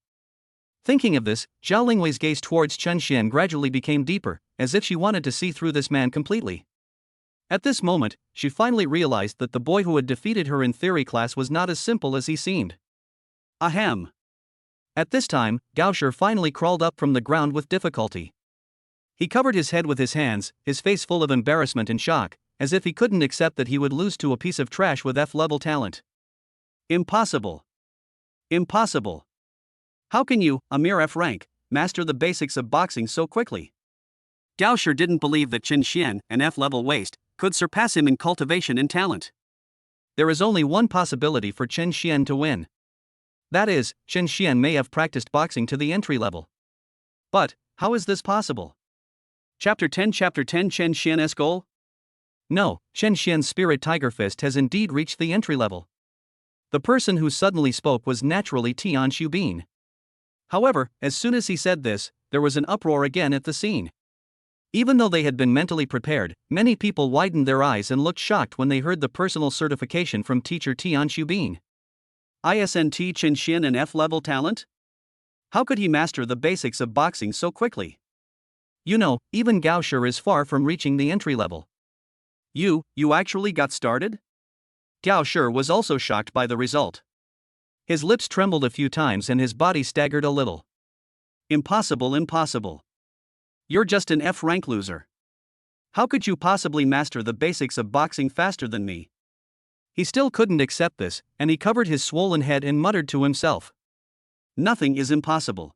Thinking of this, Zhao Lingwei's gaze towards Chen Xian gradually became deeper, as if she wanted to see through this man completely. At this moment, she finally realized that the boy who had defeated her in theory class was not as simple as he seemed. Ahem. At this time, Gao Shi finally crawled up from the ground with difficulty. He covered his head with his hands, his face full of embarrassment and shock, as if he couldn't accept that he would lose to a piece of trash with F-level talent. Impossible. Impossible. How can you, a mere F rank, master the basics of boxing so quickly? Gaoshi didn't believe that Chen Xian, an F-level waste, could surpass him in cultivation and talent. There is only one possibility for Chen Xian to win. That is, Chen Xian may have practiced boxing to the entry level. But, how is this possible? Chapter 10 Chen Xian's goal? No, Chen Xian's spirit tiger fist has indeed reached the entry level. The person who suddenly spoke was naturally Tian Xubin. However, as soon as he said this, there was an uproar again at the scene. Even though they had been mentally prepared, many people widened their eyes and looked shocked when they heard the personal certification from teacher Tian Xubin. ISNT Chen Xian an F-level talent? How could he master the basics of boxing so quickly? You know, even Gaoshi is far from reaching the entry level. You actually got started? Gaoshi was also shocked by the result. His lips trembled a few times and his body staggered a little. Impossible. You're just an F-rank loser. How could you possibly master the basics of boxing faster than me? He still couldn't accept this, and he covered his swollen head and muttered to himself. Nothing is impossible.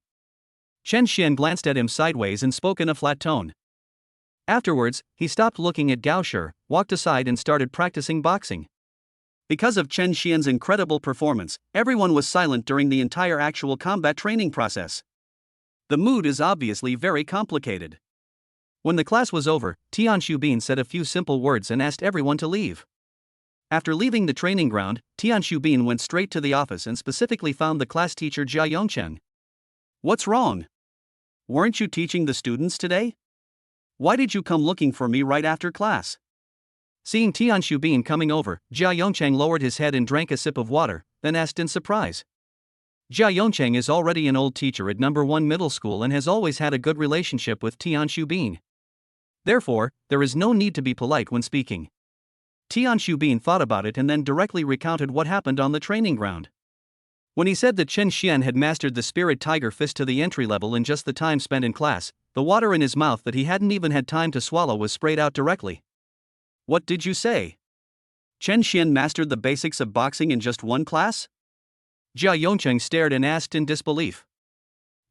Chen Xian glanced at him sideways and spoke in a flat tone. Afterwards, he stopped looking at Gaoshi, walked aside and started practicing boxing. Because of Chen Xian's incredible performance, everyone was silent during the entire actual combat training process. The mood is obviously very complicated. When the class was over, Tian Xubin said a few simple words and asked everyone to leave. After leaving the training ground, Tian Xubin went straight to the office and specifically found the class teacher Jia Yongchen. What's wrong? Weren't you teaching the students today? Why did you come looking for me right after class? Seeing Tian Xubin coming over, Jia Yongchen lowered his head and drank a sip of water, then asked in surprise. Jia Yongchen is already an old teacher at number 1 middle school and has always had a good relationship with Tian Xubin. Therefore, there is no need to be polite when speaking. Tian Xubin thought about it and then directly recounted what happened on the training ground. When he said that Chen Xian had mastered the spirit tiger fist to the entry level in just the time spent in class, the water in his mouth that he hadn't even had time to swallow was sprayed out directly. What did you say? Chen Xian mastered the basics of boxing in just one class? Jia Yongchen stared and asked in disbelief.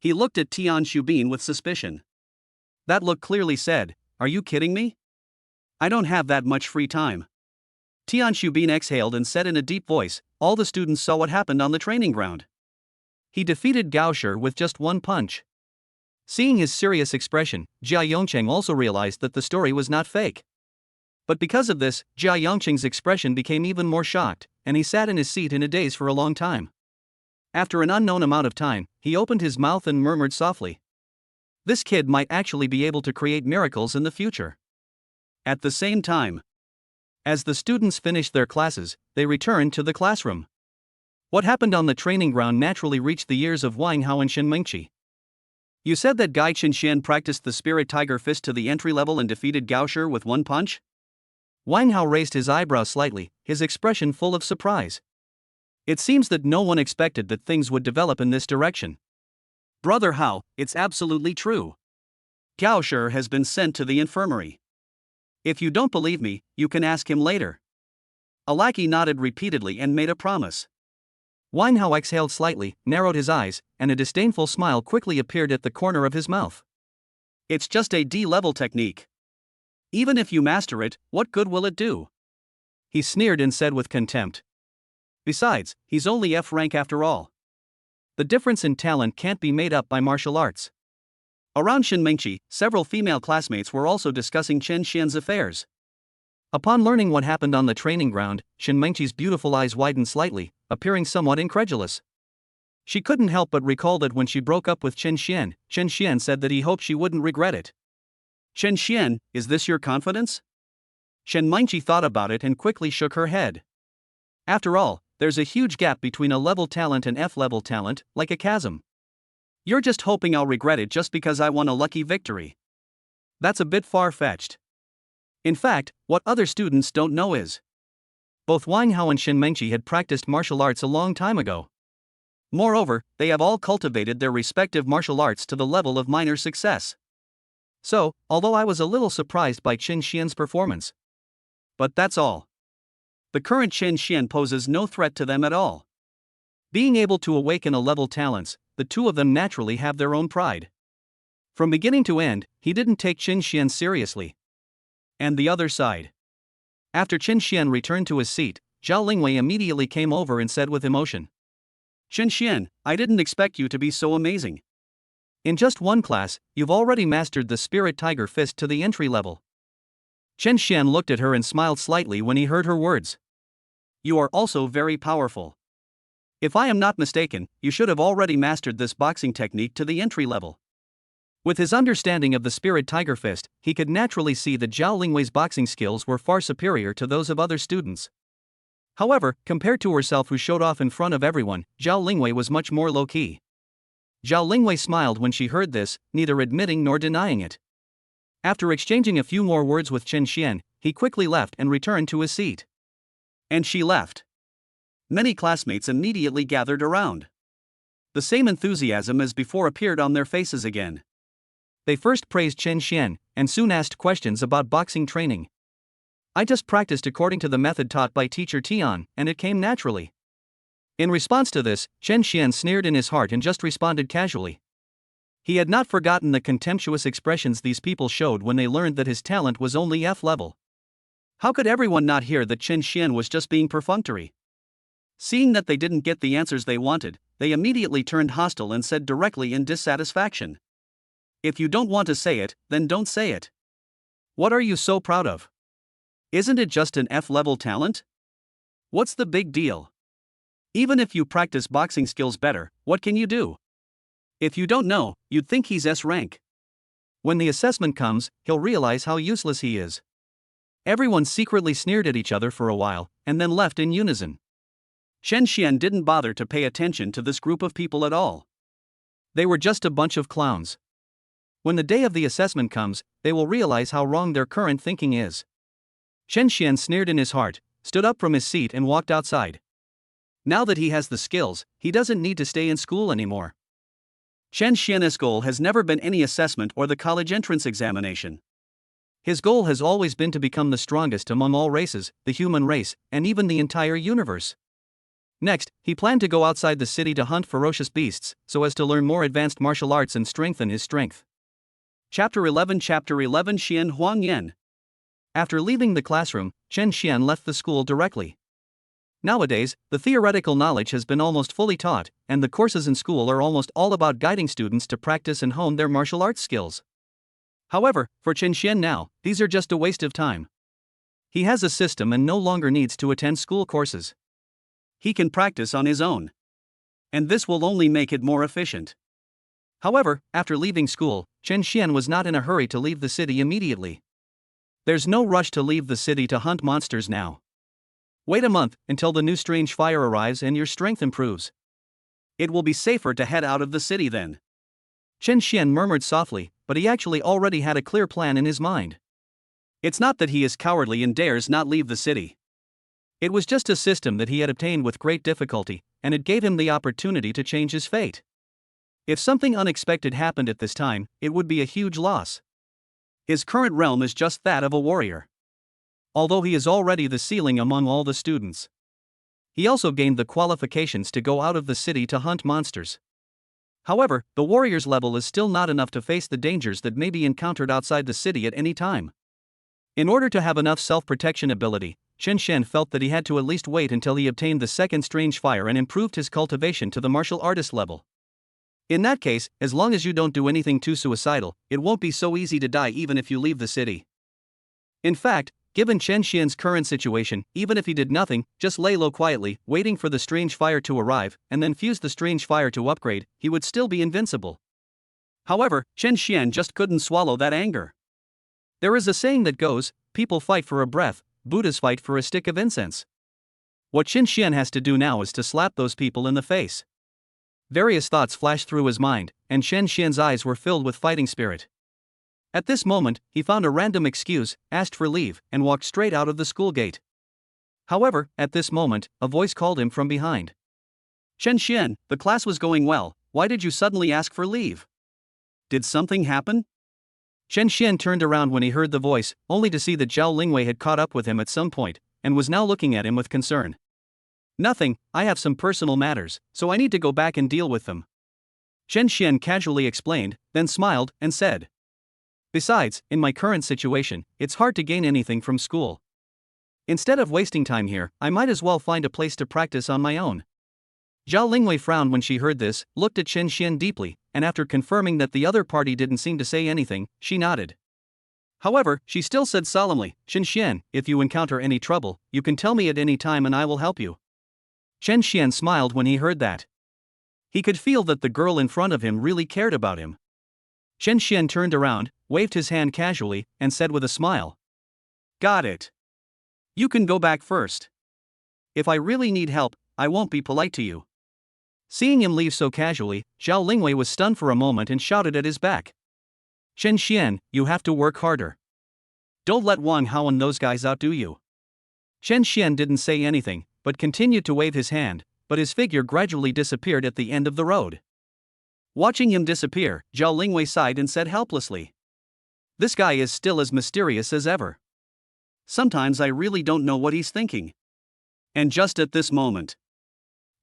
He looked at Tian Xubin with suspicion. That look clearly said, "Are you kidding me? I don't have that much free time." Tian Xubin exhaled and said in a deep voice, "All the students saw what happened on the training ground. He defeated Gaoshi with just one punch." Seeing his serious expression, Jia Yongchen also realized that the story was not fake. But because of this, Jia Yongchen's expression became even more shocked, and he sat in his seat in a daze for a long time. After an unknown amount of time, he opened his mouth and murmured softly. This kid might actually be able to create miracles in the future. At the same time, as the students finished their classes, they returned to the classroom. What happened on the training ground naturally reached the ears of Wang Hao and Shen Mengqi. You said that Gai Chen practiced the spirit tiger fist to the entry level and defeated Gaoshi with one punch? Wang Hao raised his eyebrows slightly, his expression full of surprise. It seems that no one expected that things would develop in this direction. Brother Hao, it's absolutely true. Gaoshi has been sent to the infirmary. If you don't believe me, you can ask him later. A lackey nodded repeatedly and made a promise. Wang Hao exhaled slightly, narrowed his eyes, and a disdainful smile quickly appeared at the corner of his mouth. It's just a D-level technique. Even if you master it, what good will it do? He sneered and said with contempt. Besides, he's only F rank after all. The difference in talent can't be made up by martial arts. Around Shen Mengqi, several female classmates were also discussing Chen Xian's affairs. Upon learning what happened on the training ground, Shen Mengqi's beautiful eyes widened slightly, appearing somewhat incredulous. She couldn't help but recall that when she broke up with Chen Xian said that he hoped she wouldn't regret it. Chen Xian, is this your confidence? Shen Mengqi thought about it and quickly shook her head. After all, there's a huge gap between a level talent and F-level talent, like a chasm. You're just hoping I'll regret it just because I won a lucky victory. That's a bit far-fetched. In fact, what other students don't know is, both Wang Hao and Shen Mengqi had practiced martial arts a long time ago. Moreover, they have all cultivated their respective martial arts to the level of minor success. So, although I was a little surprised by Chen Xian's performance. But that's all. The current Chen Xian poses no threat to them at all. Being able to awaken a level talents, the two of them naturally have their own pride. From beginning to end, he didn't take Qin Xian seriously. And the other side. After Qin Xian returned to his seat, Zhao Lingwei immediately came over and said with emotion, "Qin Xian, I didn't expect you to be so amazing. In just one class, you've already mastered the Spirit Tiger Fist to the entry level." Qin Xian looked at her and smiled slightly when he heard her words. "You are also very powerful. If I am not mistaken, you should have already mastered this boxing technique to the entry level." With his understanding of the Spirit Tiger Fist, he could naturally see that Zhao Lingwei's boxing skills were far superior to those of other students. However, compared to herself who showed off in front of everyone, Zhao Lingwei was much more low-key. Zhao Lingwei smiled when she heard this, neither admitting nor denying it. After exchanging a few more words with Qin Xian, he quickly left and returned to his seat. And she left. Many classmates immediately gathered around. The same enthusiasm as before appeared on their faces again. They first praised Qin Xian, and soon asked questions about boxing training. "I just practiced according to the method taught by teacher Tian, and it came naturally." In response to this, Qin Xian sneered in his heart and just responded casually. He had not forgotten the contemptuous expressions these people showed when they learned that his talent was only F level. How could everyone not hear that Qin Xian was just being perfunctory? Seeing that they didn't get the answers they wanted, they immediately turned hostile and said directly in dissatisfaction, "If you don't want to say it, then don't say it. What are you so proud of? Isn't it just an F-level talent? What's the big deal? Even if you practice boxing skills better, what can you do? If you don't know, you'd think he's S rank. When the assessment comes, he'll realize how useless he is." Everyone secretly sneered at each other for a while, and then left in unison. Qin Xian didn't bother to pay attention to this group of people at all. They were just a bunch of clowns. When the day of the assessment comes, they will realize how wrong their current thinking is. Qin Xian sneered in his heart, stood up from his seat and walked outside. Now that he has the skills, he doesn't need to stay in school anymore. Qin Xian's goal has never been any assessment or the college entrance examination. His goal has always been to become the strongest among all races, the human race, and even the entire universe. Next, he planned to go outside the city to hunt ferocious beasts, so as to learn more advanced martial arts and strengthen his strength. Chapter 11 Xian Huangyan. After leaving the classroom, Qin Xian left the school directly. Nowadays, the theoretical knowledge has been almost fully taught, and the courses in school are almost all about guiding students to practice and hone their martial arts skills. However, for Qin Xian now, these are just a waste of time. He has a system and no longer needs to attend school courses. He can practice on his own. And this will only make it more efficient. However, after leaving school, Qin Xian was not in a hurry to leave the city immediately. There's no rush to leave the city to hunt monsters now. Wait a month until the new strange fire arrives and your strength improves. It will be safer to head out of the city then. Qin Xian murmured softly, but he actually already had a clear plan in his mind. It's not that he is cowardly and dares not leave the city. It was just a system that he had obtained with great difficulty, and it gave him the opportunity to change his fate. If something unexpected happened at this time, it would be a huge loss. His current realm is just that of a warrior. Although he is already the ceiling among all the students. He also gained the qualifications to go out of the city to hunt monsters. However, the warrior's level is still not enough to face the dangers that may be encountered outside the city at any time. In order to have enough self-protection ability, Qin Xian felt that he had to at least wait until he obtained the second strange fire and improved his cultivation to the martial artist level. In that case, as long as you don't do anything too suicidal, it won't be so easy to die even if you leave the city. In fact, given Qin Xian's current situation, even if he did nothing, just lay low quietly, waiting for the strange fire to arrive, and then fuse the strange fire to upgrade, he would still be invincible. However, Qin Xian just couldn't swallow that anger. There is a saying that goes, people fight for a breath, Buddhas fight for a stick of incense. What Qin Xian has to do now is to slap those people in the face. Various thoughts flashed through his mind, and Qin Xian's eyes were filled with fighting spirit. At this moment, he found a random excuse, asked for leave, and walked straight out of the school gate. However, at this moment, a voice called him from behind. "Qin Xian, the class was going well, why did you suddenly ask for leave? Did something happen?" Qin Xian turned around when he heard the voice, only to see that Zhao Lingwei had caught up with him at some point, and was now looking at him with concern. "Nothing, I have some personal matters, so I need to go back and deal with them." Chen Xian casually explained, then smiled and said. Besides, in my current situation, it's hard to gain anything from school. Instead of wasting time here, I might as well find a place to practice on my own. Zhao Lingwei frowned when she heard this, looked at Chen Xian deeply, and after confirming that the other party didn't seem to say anything, she nodded. However, she still said solemnly, Chen Xian, if you encounter any trouble, you can tell me at any time and I will help you. Chen Xian smiled when he heard that. He could feel that the girl in front of him really cared about him. Chen Xian turned around, waved his hand casually, and said with a smile. Got it. You can go back first. If I really need help, I won't be polite to you. Seeing him leave so casually, Zhao Lingwei was stunned for a moment and shouted at his back. Chen Xian, you have to work harder. Don't let Wang Hao and those guys outdo you. Chen Xian didn't say anything, but continued to wave his hand, but his figure gradually disappeared at the end of the road. Watching him disappear, Zhao Lingwei sighed and said helplessly. This guy is still as mysterious as ever. Sometimes I really don't know what he's thinking. And just at this moment.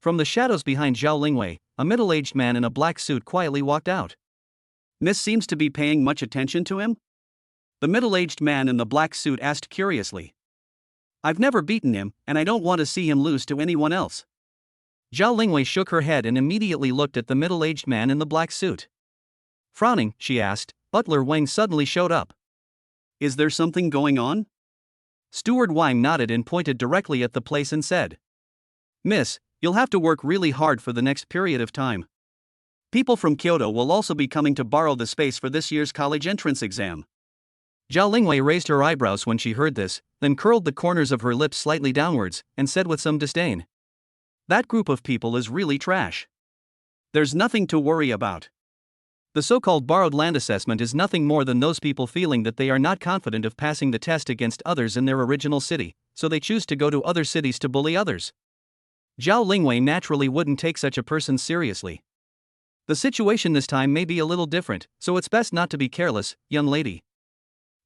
From the shadows behind Zhao Lingwei, a middle-aged man in a black suit quietly walked out. Miss seems to be paying much attention to him? The middle-aged man in the black suit asked curiously. I've never beaten him, and I don't want to see him lose to anyone else. Zhao Lingwei shook her head and immediately looked at the middle-aged man in the black suit. Frowning, she asked, Butler Wang suddenly showed up. Is there something going on? Steward Wang nodded and pointed directly at the place and said. Miss, you'll have to work really hard for the next period of time. People from Kyoto will also be coming to borrow the space for this year's college entrance exam. Zhao Lingwei raised her eyebrows when she heard this, then curled the corners of her lips slightly downwards, and said with some disdain. That group of people is really trash. There's nothing to worry about. The so-called borrowed land assessment is nothing more than those people feeling that they are not confident of passing the test against others in their original city, so they choose to go to other cities to bully others. Zhao Lingwei naturally wouldn't take such a person seriously. The situation this time may be a little different, so it's best not to be careless, young lady.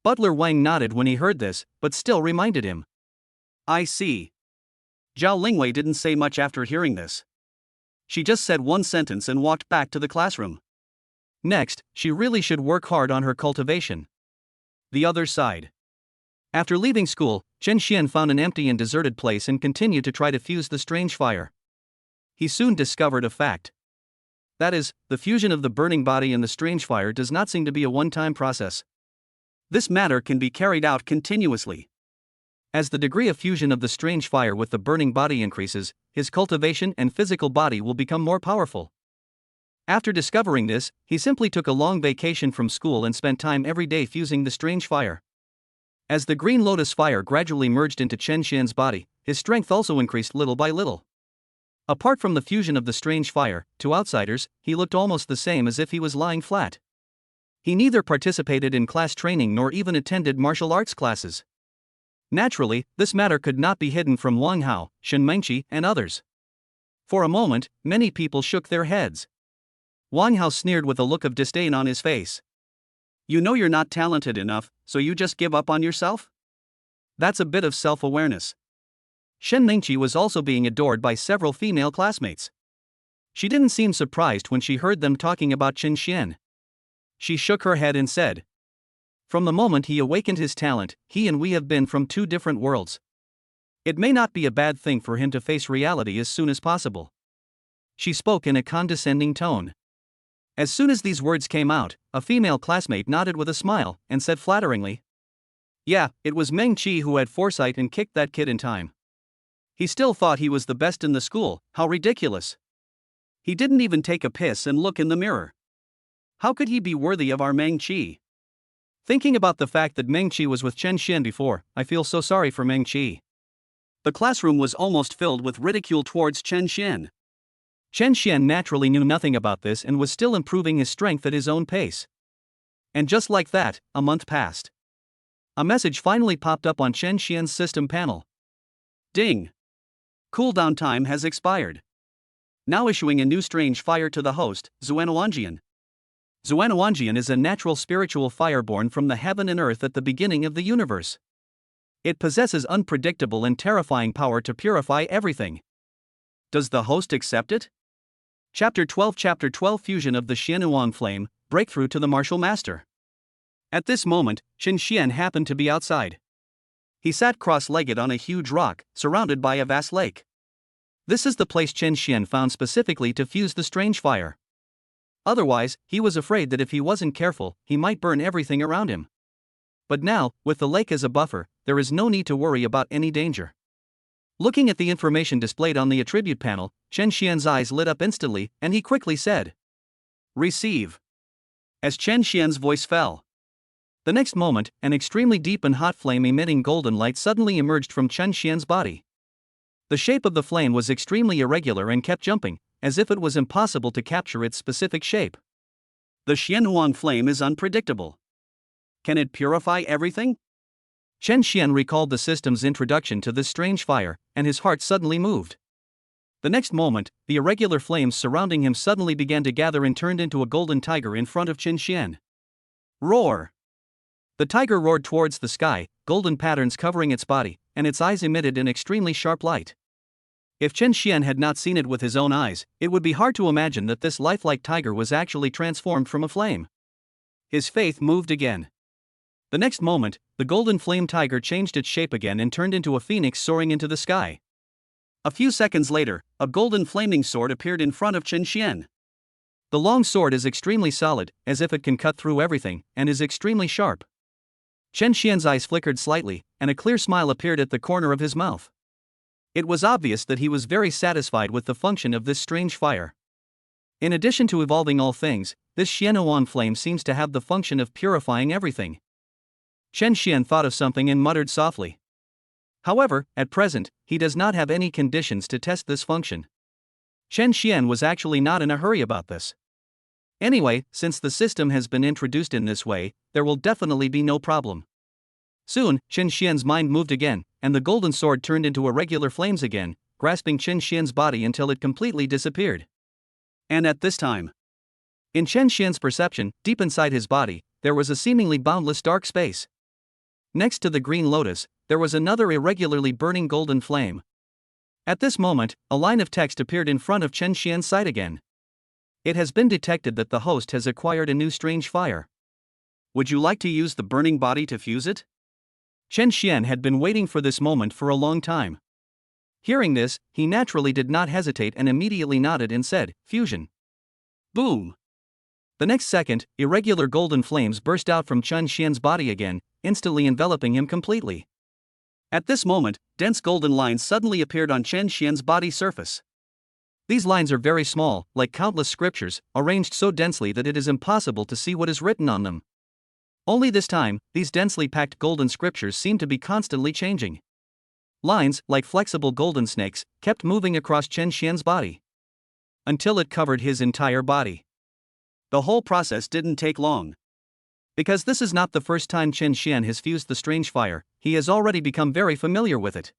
Butler Wang nodded when he heard this, but still reminded him. I see. Zhao Lingwei didn't say much after hearing this. She just said one sentence and walked back to the classroom. Next, she really should work hard on her cultivation. The other side. After leaving school, Chen Xian found an empty and deserted place and continued to try to fuse the strange fire. He soon discovered a fact. That is, the fusion of the burning body and the strange fire does not seem to be a one-time process. This matter can be carried out continuously. As the degree of fusion of the strange fire with the burning body increases, his cultivation and physical body will become more powerful. After discovering this, he simply took a long vacation from school and spent time every day fusing the strange fire. As the green lotus fire gradually merged into Chen Xian's body, his strength also increased little by little. Apart from the fusion of the strange fire, to outsiders, he looked almost the same as if he was lying flat. He neither participated in class training nor even attended martial arts classes. Naturally, this matter could not be hidden from Wang Hao, Shen Mengqi, and others. For a moment, many people shook their heads. Wang Hao sneered with a look of disdain on his face. You know you're not talented enough, so you just give up on yourself? That's a bit of self-awareness. Shen Mengqi was also being adored by several female classmates. She didn't seem surprised when she heard them talking about Chen Xian. She shook her head and said, From the moment he awakened his talent, he and we have been from two different worlds. It may not be a bad thing for him to face reality as soon as possible. She spoke in a condescending tone. As soon as these words came out, a female classmate nodded with a smile and said flatteringly, Yeah, it was Meng Qi who had foresight and kicked that kid in time. He still thought he was the best in the school, how ridiculous. He didn't even take a piss and look in the mirror. How could he be worthy of our Meng Qi? Thinking about the fact that Meng Qi was with Chen Xian before, I feel so sorry for Meng Qi. The classroom was almost filled with ridicule towards Chen Xian. Chen Xian naturally knew nothing about this and was still improving his strength at his own pace. And just like that, a month passed. A message finally popped up on Chen Xian's system panel. Ding! Cooldown time has expired. Now issuing a new strange fire to the host, Xuanoanjian. Xuanoanjian is a natural spiritual fire born from the heaven and earth at the beginning of the universe. It possesses unpredictable and terrifying power to purify everything. Does the host accept it? Chapter 12 Fusion of the Xianhuang Flame, Breakthrough to the Martial Master. At this moment, Qin Xian happened to be outside. He sat cross-legged on a huge rock, surrounded by a vast lake. This is the place Qin Xian found specifically to fuse the strange fire. Otherwise, he was afraid that if he wasn't careful, he might burn everything around him. But now, with the lake as a buffer, there is no need to worry about any danger. Looking at the information displayed on the attribute panel, Qin Xian's eyes lit up instantly, and he quickly said, "Receive." As Qin Xian's voice fell. The next moment, an extremely deep and hot flame emitting golden light suddenly emerged from Qin Xian's body. The shape of the flame was extremely irregular and kept jumping, as if it was impossible to capture its specific shape. The Xianhuang flame is unpredictable. Can it purify everything? Qin Xian recalled the system's introduction to this strange fire, and his heart suddenly moved. The next moment, the irregular flames surrounding him suddenly began to gather and turned into a golden tiger in front of Qin Xian. Roar! The tiger roared towards the sky, golden patterns covering its body, and its eyes emitted an extremely sharp light. If Qin Xian had not seen it with his own eyes, it would be hard to imagine that this lifelike tiger was actually transformed from a flame. His faith moved again. The next moment, the golden flame tiger changed its shape again and turned into a phoenix soaring into the sky. A few seconds later, a golden flaming sword appeared in front of Qin Xian. The long sword is extremely solid, as if it can cut through everything, and is extremely sharp. Qin Xian's eyes flickered slightly, and a clear smile appeared at the corner of his mouth. It was obvious that he was very satisfied with the function of this strange fire. In addition to evolving all things, this Xianhuang flame seems to have the function of purifying everything. Qin Xian thought of something and muttered softly. However, at present, he does not have any conditions to test this function. Qin Xian was actually not in a hurry about this. Anyway, since the system has been introduced in this way, there will definitely be no problem. Soon, Qin Xian's mind moved again, and the golden sword turned into irregular flames again, grasping Qin Xian's body until it completely disappeared. And at this time, in Qin Xian's perception, deep inside his body, there was a seemingly boundless dark space. Next to the green lotus, there was another irregularly burning golden flame. At this moment, a line of text appeared in front of Qin Xian's sight again. It has been detected that the host has acquired a new strange fire. Would you like to use the burning body to fuse it? Qin Xian had been waiting for this moment for a long time. Hearing this, he naturally did not hesitate and immediately nodded and said, "Fusion." Boom! The next second, irregular golden flames burst out from Qin Xian's body again, instantly enveloping him completely. At this moment, dense golden lines suddenly appeared on Qin Xian's body surface. These lines are very small, like countless scriptures, arranged so densely that it is impossible to see what is written on them. Only this time, these densely packed golden scriptures seem to be constantly changing. Lines, like flexible golden snakes, kept moving across Qin Xian's body until it covered his entire body. The whole process didn't take long. Because this is not the first time Qin Xian has fused the strange fire, he has already become very familiar with it.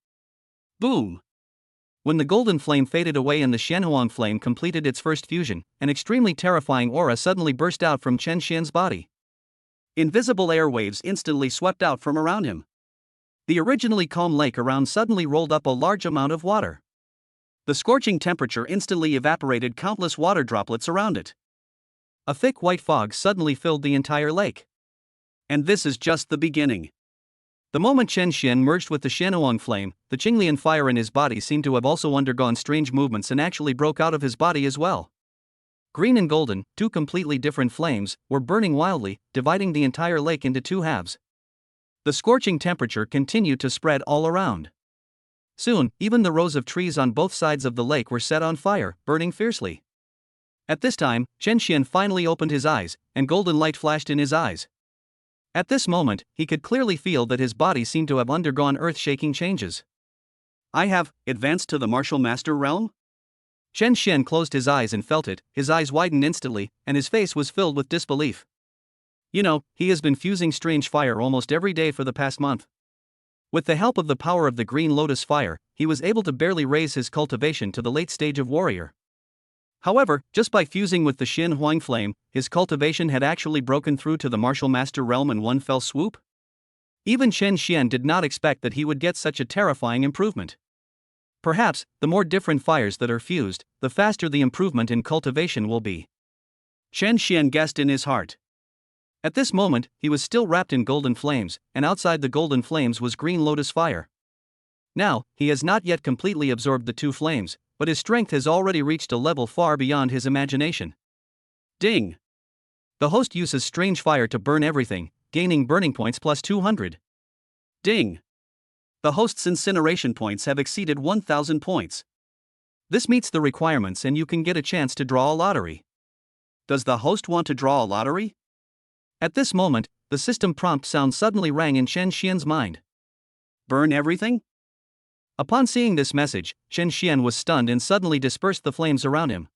Boom! When the golden flame faded away and the Xianhuang flame completed its first fusion, an extremely terrifying aura suddenly burst out from Qin Xian's body. Invisible air waves instantly swept out from around him. The originally calm lake around suddenly rolled up a large amount of water. The scorching temperature instantly evaporated countless water droplets around it. A thick white fog suddenly filled the entire lake. And this is just the beginning. The moment Qin Xian merged with the Xianhuang flame, the Qinglian fire in his body seemed to have also undergone strange movements and actually broke out of his body as well. Green and golden, two completely different flames, were burning wildly, dividing the entire lake into two halves. The scorching temperature continued to spread all around. Soon, even the rows of trees on both sides of the lake were set on fire, burning fiercely. At this time, Qin Xian finally opened his eyes, and golden light flashed in his eyes. At this moment, he could clearly feel that his body seemed to have undergone earth-shaking changes. I have advanced to the martial master realm? Qin Xian closed his eyes and felt it, his eyes widened instantly, and his face was filled with disbelief. You know, he has been fusing strange fire almost every day for the past month. With the help of the power of the green lotus fire, he was able to barely raise his cultivation to the late stage of warrior. However, just by fusing with the Xianhuang flame, his cultivation had actually broken through to the martial master realm in one fell swoop. Even Qin Xian did not expect that he would get such a terrifying improvement. Perhaps, the more different fires that are fused, the faster the improvement in cultivation will be. Chen Xian guessed in his heart. At this moment, he was still wrapped in golden flames, and outside the golden flames was green lotus fire. Now, he has not yet completely absorbed the two flames, but his strength has already reached a level far beyond his imagination. Ding! The host uses strange fire to burn everything, gaining burning points plus 200. Ding! The host's incineration points have exceeded 1000 points. This meets the requirements and you can get a chance to draw a lottery. Does the host want to draw a lottery? At this moment, the system prompt sound suddenly rang in Chen Xian's mind. Burn everything? Upon seeing this message, Chen Xian was stunned and suddenly dispersed the flames around him.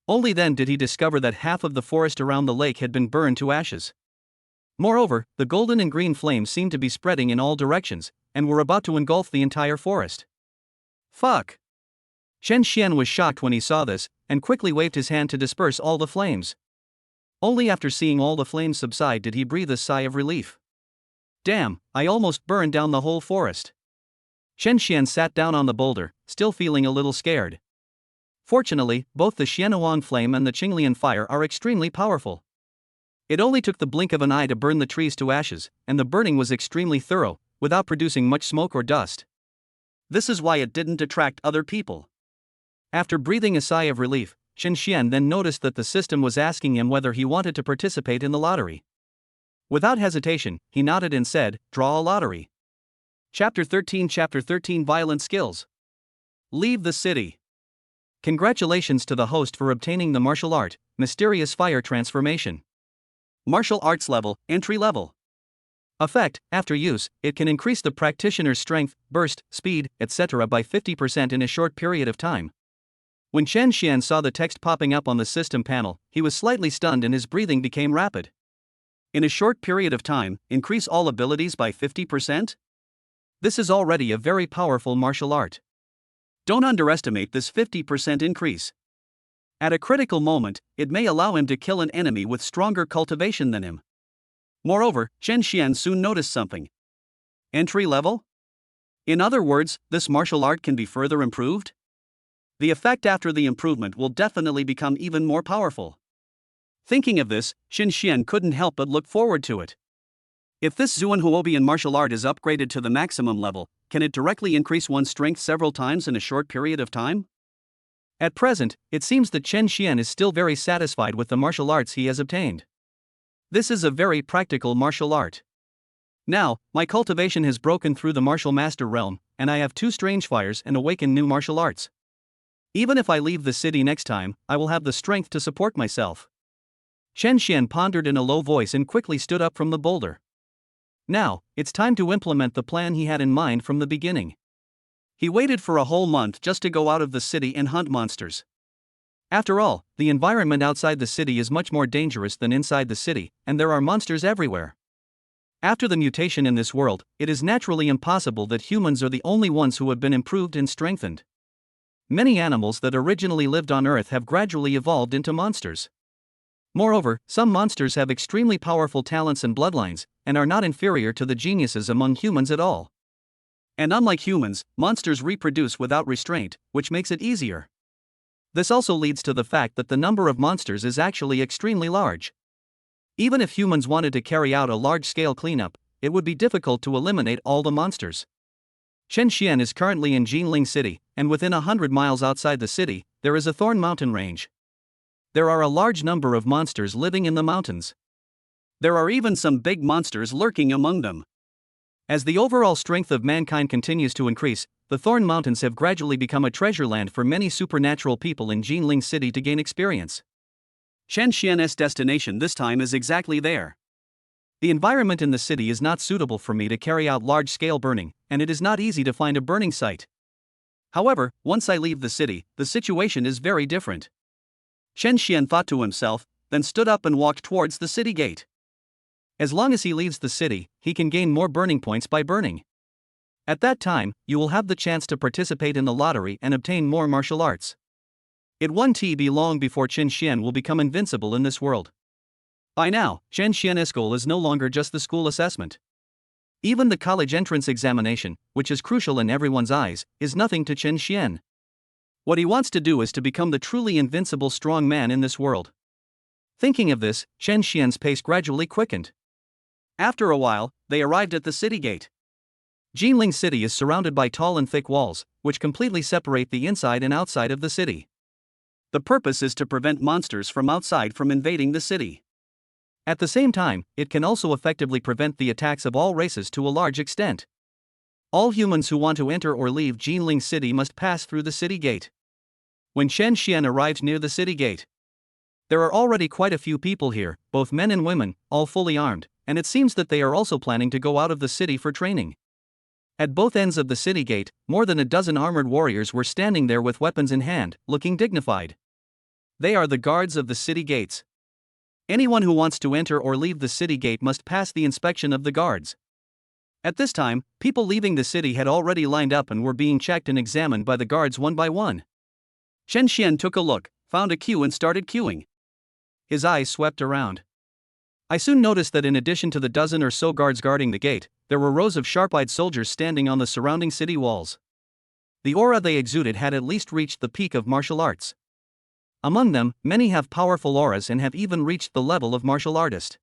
Only then did he discover that half of the forest around the lake had been burned to ashes. Moreover, the golden and green flames seemed to be spreading in all directions, and were about to engulf the entire forest. Fuck! Chen Xian was shocked when he saw this, and quickly waved his hand to disperse all the flames. Only after seeing all the flames subside did he breathe a sigh of relief. Damn, I almost burned down the whole forest. Chen Xian sat down on the boulder, still feeling a little scared. Fortunately, both the Xianuan flame and the Qinglian fire are extremely powerful. It only took the blink of an eye to burn the trees to ashes, and the burning was extremely thorough, without producing much smoke or dust. This is why it didn't attract other people. After breathing a sigh of relief, Chen Xian then noticed that the system was asking him whether he wanted to participate in the lottery. Without hesitation, he nodded and said, "Draw a lottery." Chapter 13 Violent Skills. Leave the city. Congratulations to the host for obtaining the martial art, Mysterious Fire Transformation. Martial Arts Level, Entry Level. Effect: after use, it can increase the practitioner's strength, burst, speed, etc. by 50% in a short period of time. When Chen Xian saw the text popping up on the system panel, he was slightly stunned and his breathing became rapid. In a short period of time, increase all abilities by 50%? This is already a very powerful martial art. Don't underestimate this 50% increase. At a critical moment, it may allow him to kill an enemy with stronger cultivation than him. Moreover, Chen Xian soon noticed something. Entry level? In other words, this martial art can be further improved? The effect after the improvement will definitely become even more powerful. Thinking of this, Chen Xian couldn't help but look forward to it. If this Zuanhuobian martial art is upgraded to the maximum level, can it directly increase one's strength several times in a short period of time? At present, it seems that Chen Xian is still very satisfied with the martial arts he has obtained. This is a very practical martial art. Now, my cultivation has broken through the martial master realm, and I have 2 strange fires and awaken new martial arts. Even if I leave the city next time, I will have the strength to support myself. Chen Xian pondered in a low voice and quickly stood up from the boulder. Now, it's time to implement the plan he had in mind from the beginning. He waited for a whole month just to go out of the city and hunt monsters. After all, the environment outside the city is much more dangerous than inside the city, and there are monsters everywhere. After the mutation in this world, it is naturally impossible that humans are the only ones who have been improved and strengthened. Many animals that originally lived on Earth have gradually evolved into monsters. Moreover, some monsters have extremely powerful talents and bloodlines, and are not inferior to the geniuses among humans at all. And unlike humans, monsters reproduce without restraint, which makes it easier. This also leads to the fact that the number of monsters is actually extremely large. Even if humans wanted to carry out a large-scale cleanup, it would be difficult to eliminate all the monsters. Chen Xian is currently in Ginling City, and within 100 miles outside the city, there is a thorn mountain range. There are a large number of monsters living in the mountains. There are even some big monsters lurking among them. As the overall strength of mankind continues to increase, the Thorn Mountains have gradually become a treasure land for many supernatural people in Ginling City to gain experience. Chen Xian's destination this time is exactly there. The environment in the city is not suitable for me to carry out large-scale burning, and it is not easy to find a burning site. However, once I leave the city, the situation is very different. Chen Xian thought to himself, then stood up and walked towards the city gate. As long as he leaves the city, he can gain more burning points by burning. At that time, you will have the chance to participate in the lottery and obtain more martial arts. It won't be long before Chen Xian will become invincible in this world. By now, Chen Xian's goal is no longer just the school assessment. Even the college entrance examination, which is crucial in everyone's eyes, is nothing to Chen Xian. What he wants to do is to become the truly invincible strong man in this world. Thinking of this, Chen Xian's pace gradually quickened. After a while, they arrived at the city gate. Ginling City is surrounded by tall and thick walls, which completely separate the inside and outside of the city. The purpose is to prevent monsters from outside from invading the city. At the same time, it can also effectively prevent the attacks of all races to a large extent. All humans who want to enter or leave Ginling City must pass through the city gate. When Chen Xian arrived near the city gate, there are already quite a few people here, both men and women, all fully armed, and it seems that they are also planning to go out of the city for training. At both ends of the city gate, more than a dozen armored warriors were standing there with weapons in hand, looking dignified. They are the guards of the city gates. Anyone who wants to enter or leave the city gate must pass the inspection of the guards. At this time, people leaving the city had already lined up and were being checked and examined by the guards one by one. Chen Xian took a look, found a queue and started queuing. His eyes swept around. I soon noticed that in addition to the dozen or so guards guarding the gate, there were rows of sharp-eyed soldiers standing on the surrounding city walls. The aura they exuded had at least reached the peak of martial arts. Among them, many have powerful auras and have even reached the level of martial artist.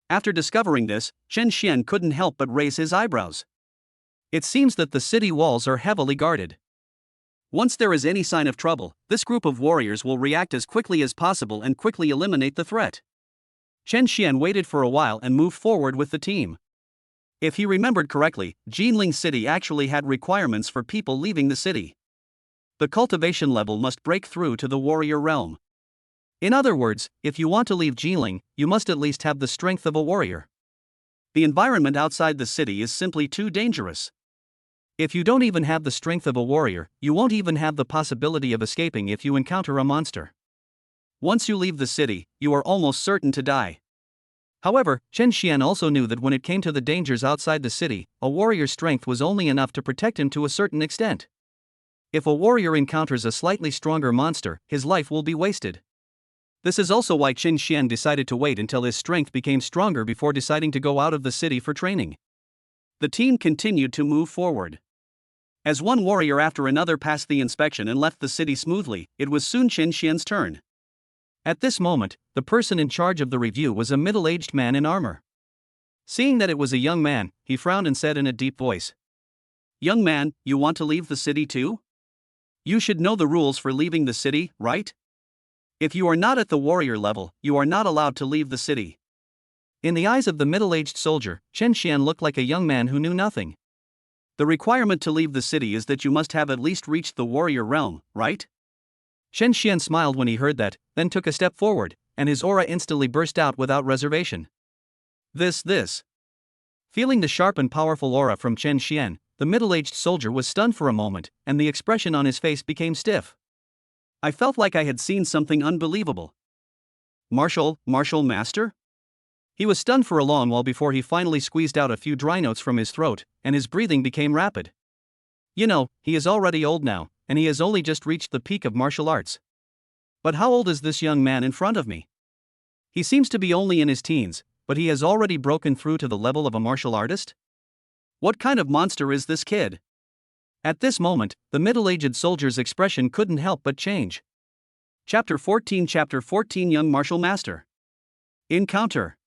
After discovering this, Chen Xian couldn't help but raise his eyebrows. It seems that the city walls are heavily guarded. Once there is any sign of trouble, this group of warriors will react as quickly as possible and quickly eliminate the threat. Chen Xian waited for a while and moved forward with the team. If he remembered correctly, Ginling City actually had requirements for people leaving the city. The cultivation level must break through to the warrior realm. In other words, if you want to leave Ginling, you must at least have the strength of a warrior. The environment outside the city is simply too dangerous. If you don't even have the strength of a warrior, you won't even have the possibility of escaping if you encounter a monster. Once you leave the city, you are almost certain to die. However, Chen Xian also knew that when it came to the dangers outside the city, a warrior's strength was only enough to protect him to a certain extent. If a warrior encounters a slightly stronger monster, his life will be wasted. This is also why Chen Xian decided to wait until his strength became stronger before deciding to go out of the city for training. The team continued to move forward. As one warrior after another passed the inspection and left the city smoothly, it was soon Chen Xian's turn. At this moment, the person in charge of the review was a middle-aged man in armor. Seeing that it was a young man, he frowned and said in a deep voice, "Young man, you want to leave the city too? You should know the rules for leaving the city, right? If you are not at the warrior level, you are not allowed to leave the city." In the eyes of the middle-aged soldier, Chen Xian looked like a young man who knew nothing. The requirement to leave the city is that you must have at least reached the warrior realm, right? Chen Xian smiled when he heard that, then took a step forward, and his aura instantly burst out without reservation. This. Feeling the sharp and powerful aura from Chen Xian, the middle-aged soldier was stunned for a moment, and the expression on his face became stiff. I felt like I had seen something unbelievable. Martial master? He was stunned for a long while before he finally squeezed out a few dry notes from his throat, and his breathing became rapid. You know, he is already old now, and he has only just reached the peak of martial arts. But how old is this young man in front of me? He seems to be only in his teens, but he has already broken through to the level of a martial artist? What kind of monster is this kid? At this moment, the middle-aged soldier's expression couldn't help but change. Chapter 14 Young Martial Master. Encounter.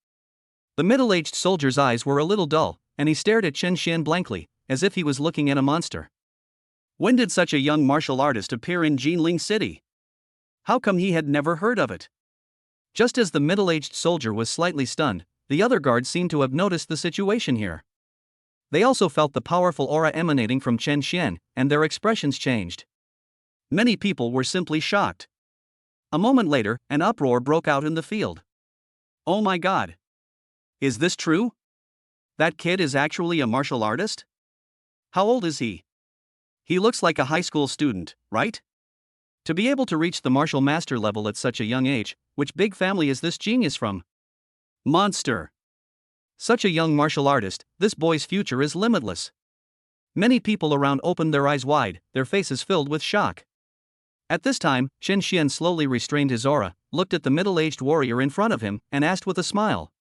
The middle-aged soldier's eyes were a little dull, and he stared at Chen Xian blankly, as if he was looking at a monster. When did such a young martial artist appear in Ginling City? How come he had never heard of it? Just as the middle-aged soldier was slightly stunned, the other guards seemed to have noticed the situation here. They also felt the powerful aura emanating from Chen Xian, and their expressions changed. Many people were simply shocked. A moment later, an uproar broke out in the field. Oh my God! Is this true? That kid is actually a martial artist? How old is he? He looks like a high school student, right? To be able to reach the martial master level at such a young age, which big family is this genius from? Monster! Such a young martial artist, this boy's future is limitless. Many people around opened their eyes wide, their faces filled with shock. At this time, Chen Xian slowly restrained his aura, looked at the middle-aged warrior in front of him, and asked with a smile,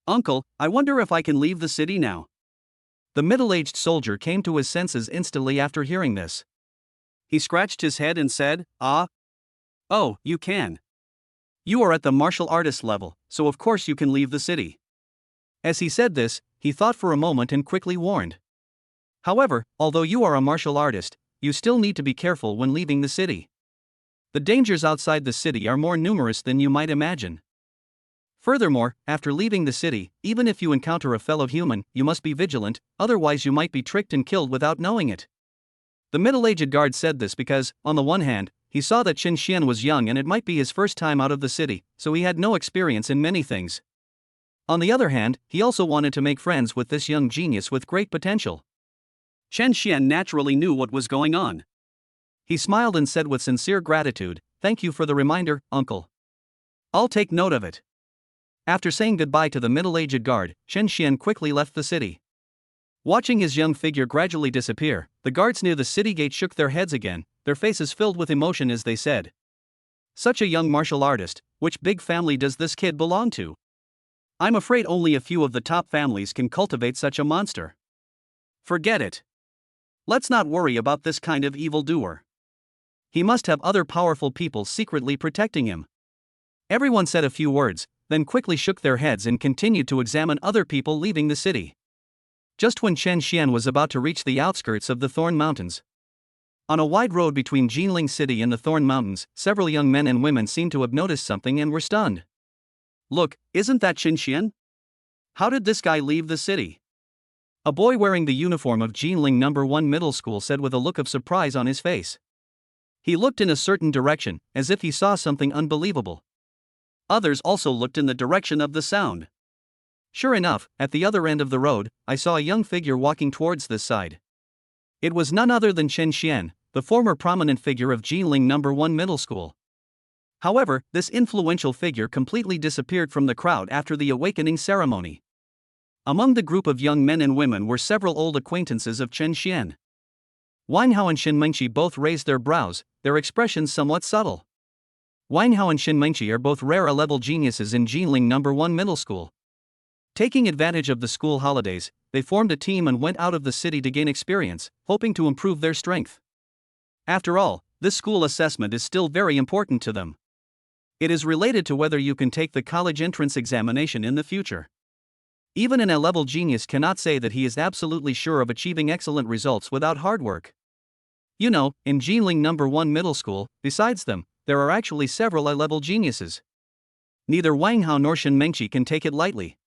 "Uncle, I wonder if I can leave the city now." The middle-aged soldier came to his senses instantly after hearing this. He scratched his head and said, "Ah? Oh, you can. You are at the martial artist level, so of course you can leave the city." As he said this, he thought for a moment and quickly warned. "However, although you are a martial artist, you still need to be careful when leaving the city. The dangers outside the city are more numerous than you might imagine. Furthermore, after leaving the city, even if you encounter a fellow human, you must be vigilant, otherwise you might be tricked and killed without knowing it." The middle-aged guard said this because, on the one hand, he saw that Qin Xian was young and it might be his first time out of the city, so he had no experience in many things. On the other hand, he also wanted to make friends with this young genius with great potential. Qin Xian naturally knew what was going on. He smiled and said with sincere gratitude, "Thank you for the reminder, uncle. I'll take note of it." After saying goodbye to the middle-aged guard, Qin Xian quickly left the city. Watching his young figure gradually disappear, the guards near the city gate shook their heads again, their faces filled with emotion as they said, "Such a young martial artist, which big family does this kid belong to? I'm afraid only a few of the top families can cultivate such a monster. Forget it. Let's not worry about this kind of evildoer. He must have other powerful people secretly protecting him." Everyone said a few words, then quickly shook their heads and continued to examine other people leaving the city. Just when Qin Xian was about to reach the outskirts of the Thorn Mountains. On a wide road between Ginling City and the Thorn Mountains, several young men and women seemed to have noticed something and were stunned. "Look, isn't that Qin Xian? How did this guy leave the city?" A boy wearing the uniform of Ginling No. 1 Middle School said with a look of surprise on his face. He looked in a certain direction, as if he saw something unbelievable. Others also looked in the direction of the sound. Sure enough, at the other end of the road, I saw a young figure walking towards this side. It was none other than Qin Xian, the former prominent figure of Ginling No. 1 Middle School. However, this influential figure completely disappeared from the crowd after the awakening ceremony. Among the group of young men and women were several old acquaintances of Qin Xian. Wang Hao and Xin Mengqi both raised their brows, their expressions somewhat subtle. Wang Hao and Xin Mengqi are both rare A-level geniuses in Ginling No. 1 Middle School. Taking advantage of the school holidays, they formed a team and went out of the city to gain experience, hoping to improve their strength. After all, this school assessment is still very important to them. It is related to whether you can take the college entrance examination in the future. Even an A-level genius cannot say that he is absolutely sure of achieving excellent results without hard work. You know, in Ginling No. 1 Middle School, besides them, there are actually several A-level geniuses. Neither Wang Hao nor Xin Mengqi can take it lightly.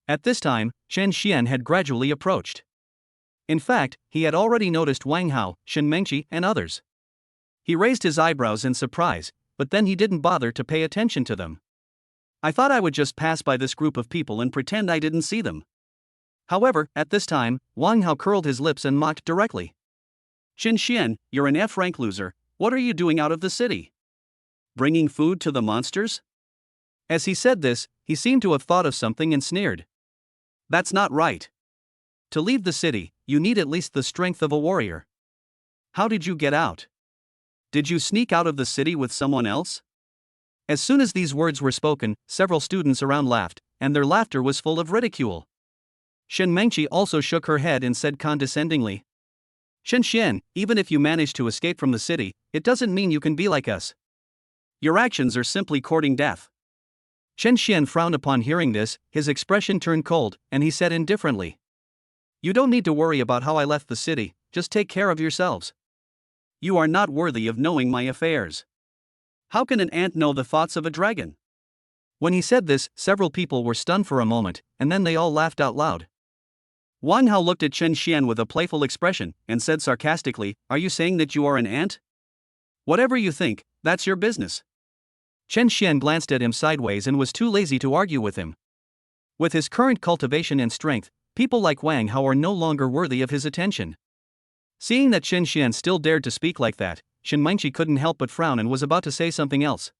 At this time, Qin Xian had gradually approached. In fact, he had already noticed Wang Hao, Xin Mengqi, and others. He raised his eyebrows in surprise, but then he didn't bother to pay attention to them. "I thought I would just pass by this group of people and pretend I didn't see them." However, at this time, Wang Hao curled his lips and mocked directly. "Qin Xian, you're an F-rank loser, what are you doing out of the city? Bringing food to the monsters?" As he said this, he seemed to have thought of something and sneered. "That's not right. To leave the city, you need at least the strength of a warrior. How did you get out? Did you sneak out of the city with someone else?" As soon as these words were spoken, several students around laughed, and their laughter was full of ridicule. Xin Mengqi also shook her head and said condescendingly, "Qin Xian, even if you manage to escape from the city, it doesn't mean you can be like us. Your actions are simply courting death." Qin Xian frowned upon hearing this, his expression turned cold, and he said indifferently, "You don't need to worry about how I left the city, just take care of yourselves. You are not worthy of knowing my affairs. How can an ant know the thoughts of a dragon?" When he said this, several people were stunned for a moment, and then they all laughed out loud. Wang Hao looked at Qin Xian with a playful expression, and said sarcastically, "Are you saying that you are an ant? Whatever you think, that's your business." Qin Xian glanced at him sideways and was too lazy to argue with him. With his current cultivation and strength, people like Wang Hao are no longer worthy of his attention. Seeing that Qin Xian still dared to speak like that, Xin Mengqi couldn't help but frown and was about to say something else.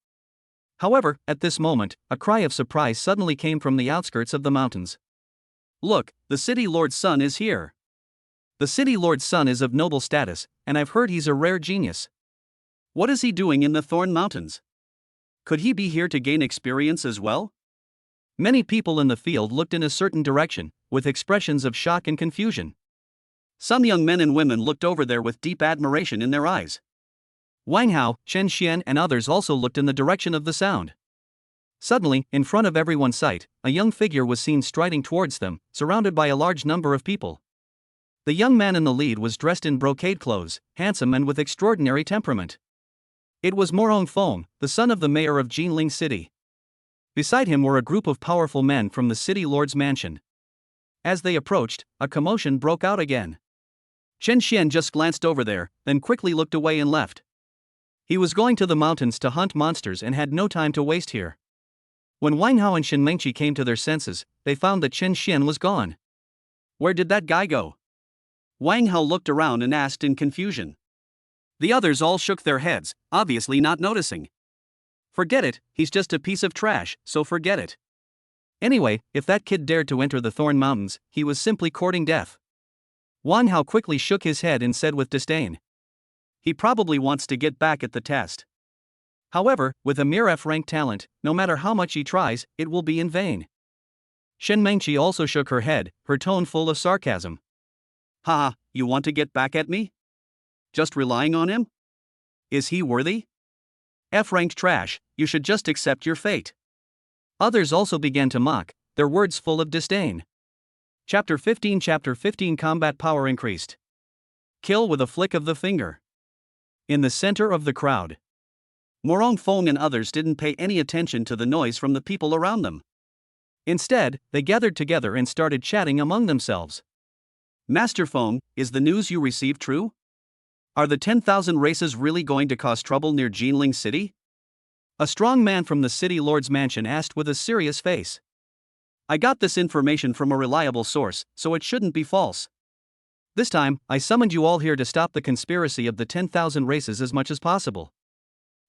However, at this moment, a cry of surprise suddenly came from the outskirts of the mountains. "Look, the city lord's son is here. The city lord's son is of noble status, and I've heard he's a rare genius. What is he doing in the Thorn Mountains? Could he be here to gain experience as well?" Many people in the field looked in a certain direction, with expressions of shock and confusion. Some young men and women looked over there with deep admiration in their eyes. Wang Hao, Chen Xian, and others also looked in the direction of the sound. Suddenly, in front of everyone's sight, a young figure was seen striding towards them, surrounded by a large number of people. The young man in the lead was dressed in brocade clothes, handsome and with extraordinary temperament. It was Morong Fong, the son of the mayor of Ginling City. Beside him were a group of powerful men from the city lord's mansion. As they approached, a commotion broke out again. Chen Xian just glanced over there, then quickly looked away and left. He was going to the mountains to hunt monsters and had no time to waste here. When Wang Hao and Shen Mengqi came to their senses, they found that Chen Xian was gone. Where did that guy go? Wang Hao looked around and asked in confusion. The others all shook their heads, obviously not noticing. Forget it, he's just a piece of trash, so forget it. Anyway, if that kid dared to enter the Thorn Mountains, he was simply courting death. Wang Hao quickly shook his head and said with disdain. He probably wants to get back at the test. However, with a mere F-rank talent, no matter how much he tries, it will be in vain. Shen Mengqi also shook her head, her tone full of sarcasm. Haha, you want to get back at me? Just relying on him? Is he worthy? F-ranked trash, you should just accept your fate. Others also began to mock, their words full of disdain. Chapter 15 Combat power increased. Kill with a flick of the finger. In the center of the crowd. Morong Fong and others didn't pay any attention to the noise from the people around them. Instead, they gathered together and started chatting among themselves. Master Fong, is the news you received true? Are the 10,000 races really going to cause trouble near Ginling City? A strong man from the city lord's mansion asked with a serious face. I got this information from a reliable source, so it shouldn't be false. This time, I summoned you all here to stop the conspiracy of the 10,000 races as much as possible.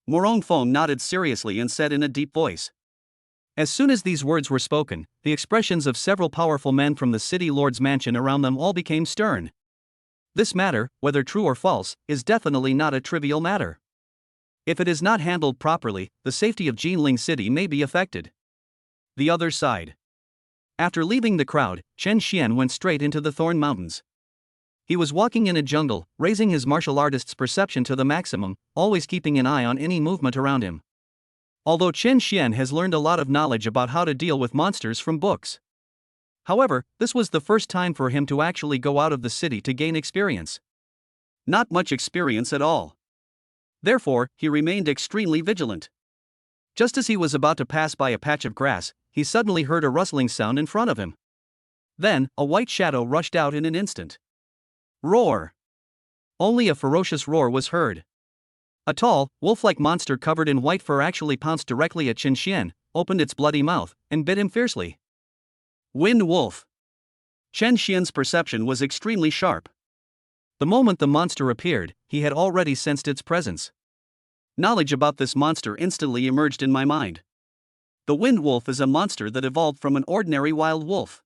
Morong Fong nodded seriously and said in a deep voice. As soon as these words were spoken, the expressions of several powerful men from the city lord's mansion around them all became stern. This matter, whether true or false, is definitely not a trivial matter. If it is not handled properly, the safety of Ginling City may be affected. The other side. After leaving the crowd, Chen Xian went straight into the Thorn Mountains. He was walking in a jungle, raising his martial artist's perception to the maximum, always keeping an eye on any movement around him. Although Chen Xian has learned a lot of knowledge about how to deal with monsters from books. However, this was the first time for him to actually go out of the city to gain experience. Not much experience at all. Therefore, he remained extremely vigilant. Just as he was about to pass by a patch of grass, he suddenly heard a rustling sound in front of him. Then, a white shadow rushed out in an instant. Roar! Only a ferocious roar was heard. A tall, wolf-like monster covered in white fur actually pounced directly at Chen Xian, opened its bloody mouth, and bit him fiercely. Wind Wolf! Chen Xian's perception was extremely sharp. The moment the monster appeared, he had already sensed its presence. Knowledge about this monster instantly emerged in my mind. The Wind Wolf is a monster that evolved from an ordinary wild wolf.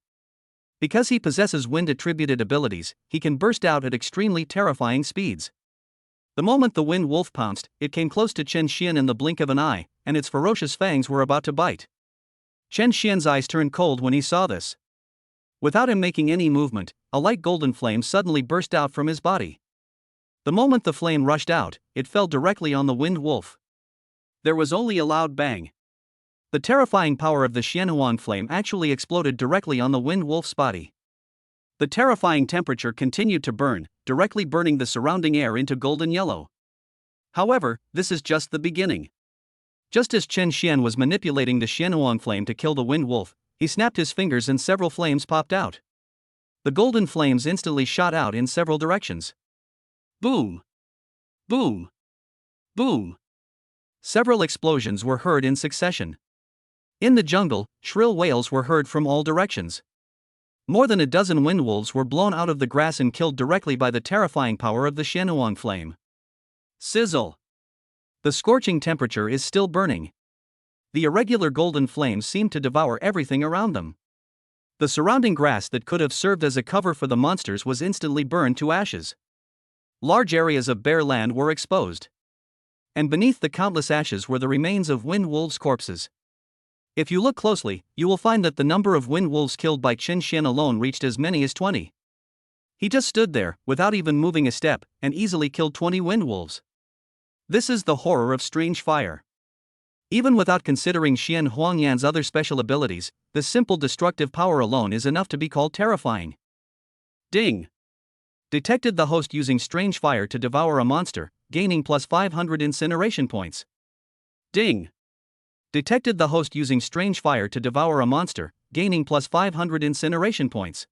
Because he possesses wind-attributed abilities, he can burst out at extremely terrifying speeds. The moment the Wind Wolf pounced, it came close to Chen Xian in the blink of an eye, and its ferocious fangs were about to bite. Chen Xian's eyes turned cold when he saw this. Without him making any movement, a light golden flame suddenly burst out from his body. The moment the flame rushed out, it fell directly on the Wind Wolf. There was only a loud bang. The terrifying power of the Xianhuang flame actually exploded directly on the Wind Wolf's body. The terrifying temperature continued to burn, directly burning the surrounding air into golden yellow. However, this is just the beginning. Just as Chen Xian was manipulating the Xianhuang flame to kill the Wind Wolf, he snapped his fingers and several flames popped out. The golden flames instantly shot out in several directions. Boom! Boom! Boom! Several explosions were heard in succession. In the jungle, shrill wails were heard from all directions. More than a dozen wind wolves were blown out of the grass and killed directly by the terrifying power of the Xianhuang flame. Sizzle! The scorching temperature is still burning. The irregular golden flames seemed to devour everything around them. The surrounding grass that could have served as a cover for the monsters was instantly burned to ashes. Large areas of bare land were exposed. And beneath the countless ashes were the remains of wind wolves' corpses. If you look closely, you will find that the number of wind wolves killed by Chen Xian alone reached as many as 20. He just stood there, without even moving a step, and easily killed 20 wind wolves. This is the horror of strange fire. Even without considering Xian Huangyan's other special abilities, the simple destructive power alone is enough to be called terrifying. Ding! Detected the host using strange fire to devour a monster, gaining plus 500 incineration points. Ding! Detected the host using strange fire to devour a monster, gaining plus 500 incineration points.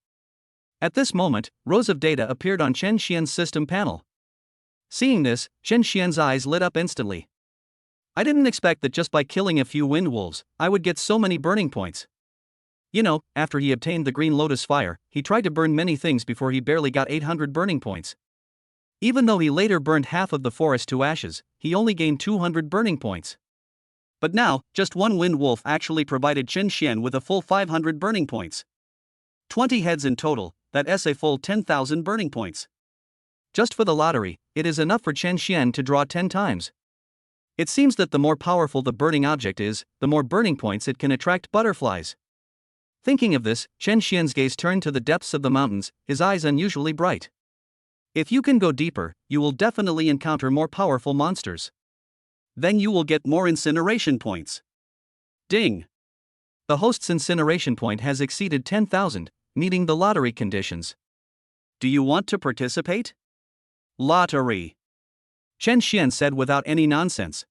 At this moment, rows of data appeared on Chen Xian's system panel. Seeing this, Chen Xian's eyes lit up instantly. I didn't expect that just by killing a few wind wolves, I would get so many burning points. You know, after he obtained the Green Lotus fire, he tried to burn many things before he barely got 800 burning points. Even though he later burned half of the forest to ashes, he only gained 200 burning points. But now, just one wind wolf actually provided Chen Xian with a full 500 burning points. 20 heads in total, that's a full 10,000 burning points. Just for the lottery, it is enough for Chen Xian to draw 10 times. It seems that the more powerful the burning object is, the more burning points it can attract butterflies. Thinking of this, Chen Xian's gaze turned to the depths of the mountains, his eyes unusually bright. If you can go deeper, you will definitely encounter more powerful monsters. Then you will get more incineration points. Ding! The host's incineration point has exceeded 10,000, meeting the lottery conditions. Do you want to participate? Lottery! Chen Xian said without any nonsense.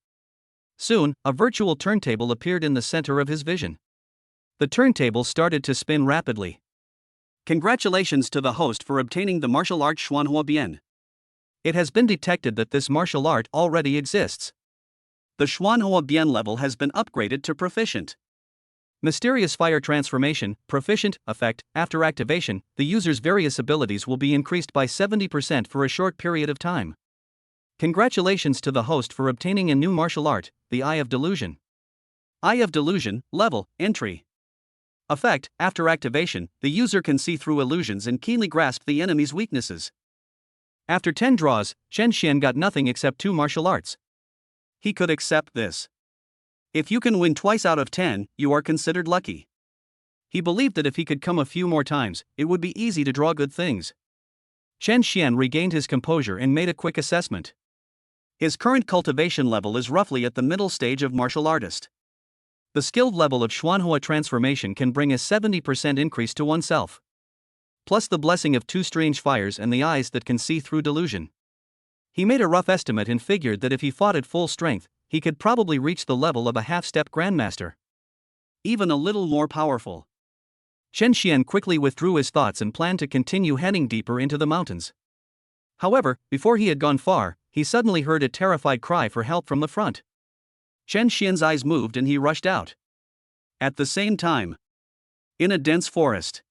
Soon, a virtual turntable appeared in the center of his vision. The turntable started to spin rapidly. Congratulations to the host for obtaining the martial art Xuanhua Bian. It has been detected that this martial art already exists. The Xuanhua Bian level has been upgraded to proficient. Mysterious fire transformation, proficient, effect. After activation, the user's various abilities will be increased by 70% for a short period of time. Congratulations to the host for obtaining a new martial art, the Eye of Delusion. Eye of Delusion, level, entry. Effect, after activation, the user can see through illusions and keenly grasp the enemy's weaknesses. After 10 draws, Chen Xian got nothing except 2 martial arts. He could accept this. If you can win twice out of 10, you are considered lucky. He believed that if he could come a few more times, it would be easy to draw good things. Chen Xian regained his composure and made a quick assessment. His current cultivation level is roughly at the middle stage of martial artist. The skilled level of Xuanhua transformation can bring a 70% increase to oneself. Plus the blessing of 2 strange fires and the eyes that can see through delusion. He made a rough estimate and figured that if he fought at full strength, he could probably reach the level of a half-step grandmaster. Even a little more powerful. Chen Xian quickly withdrew his thoughts and planned to continue heading deeper into the mountains. However, before he had gone far, he suddenly heard a terrified cry for help from the front. Chen Xian's eyes moved and he rushed out. At the same time, in a dense forest,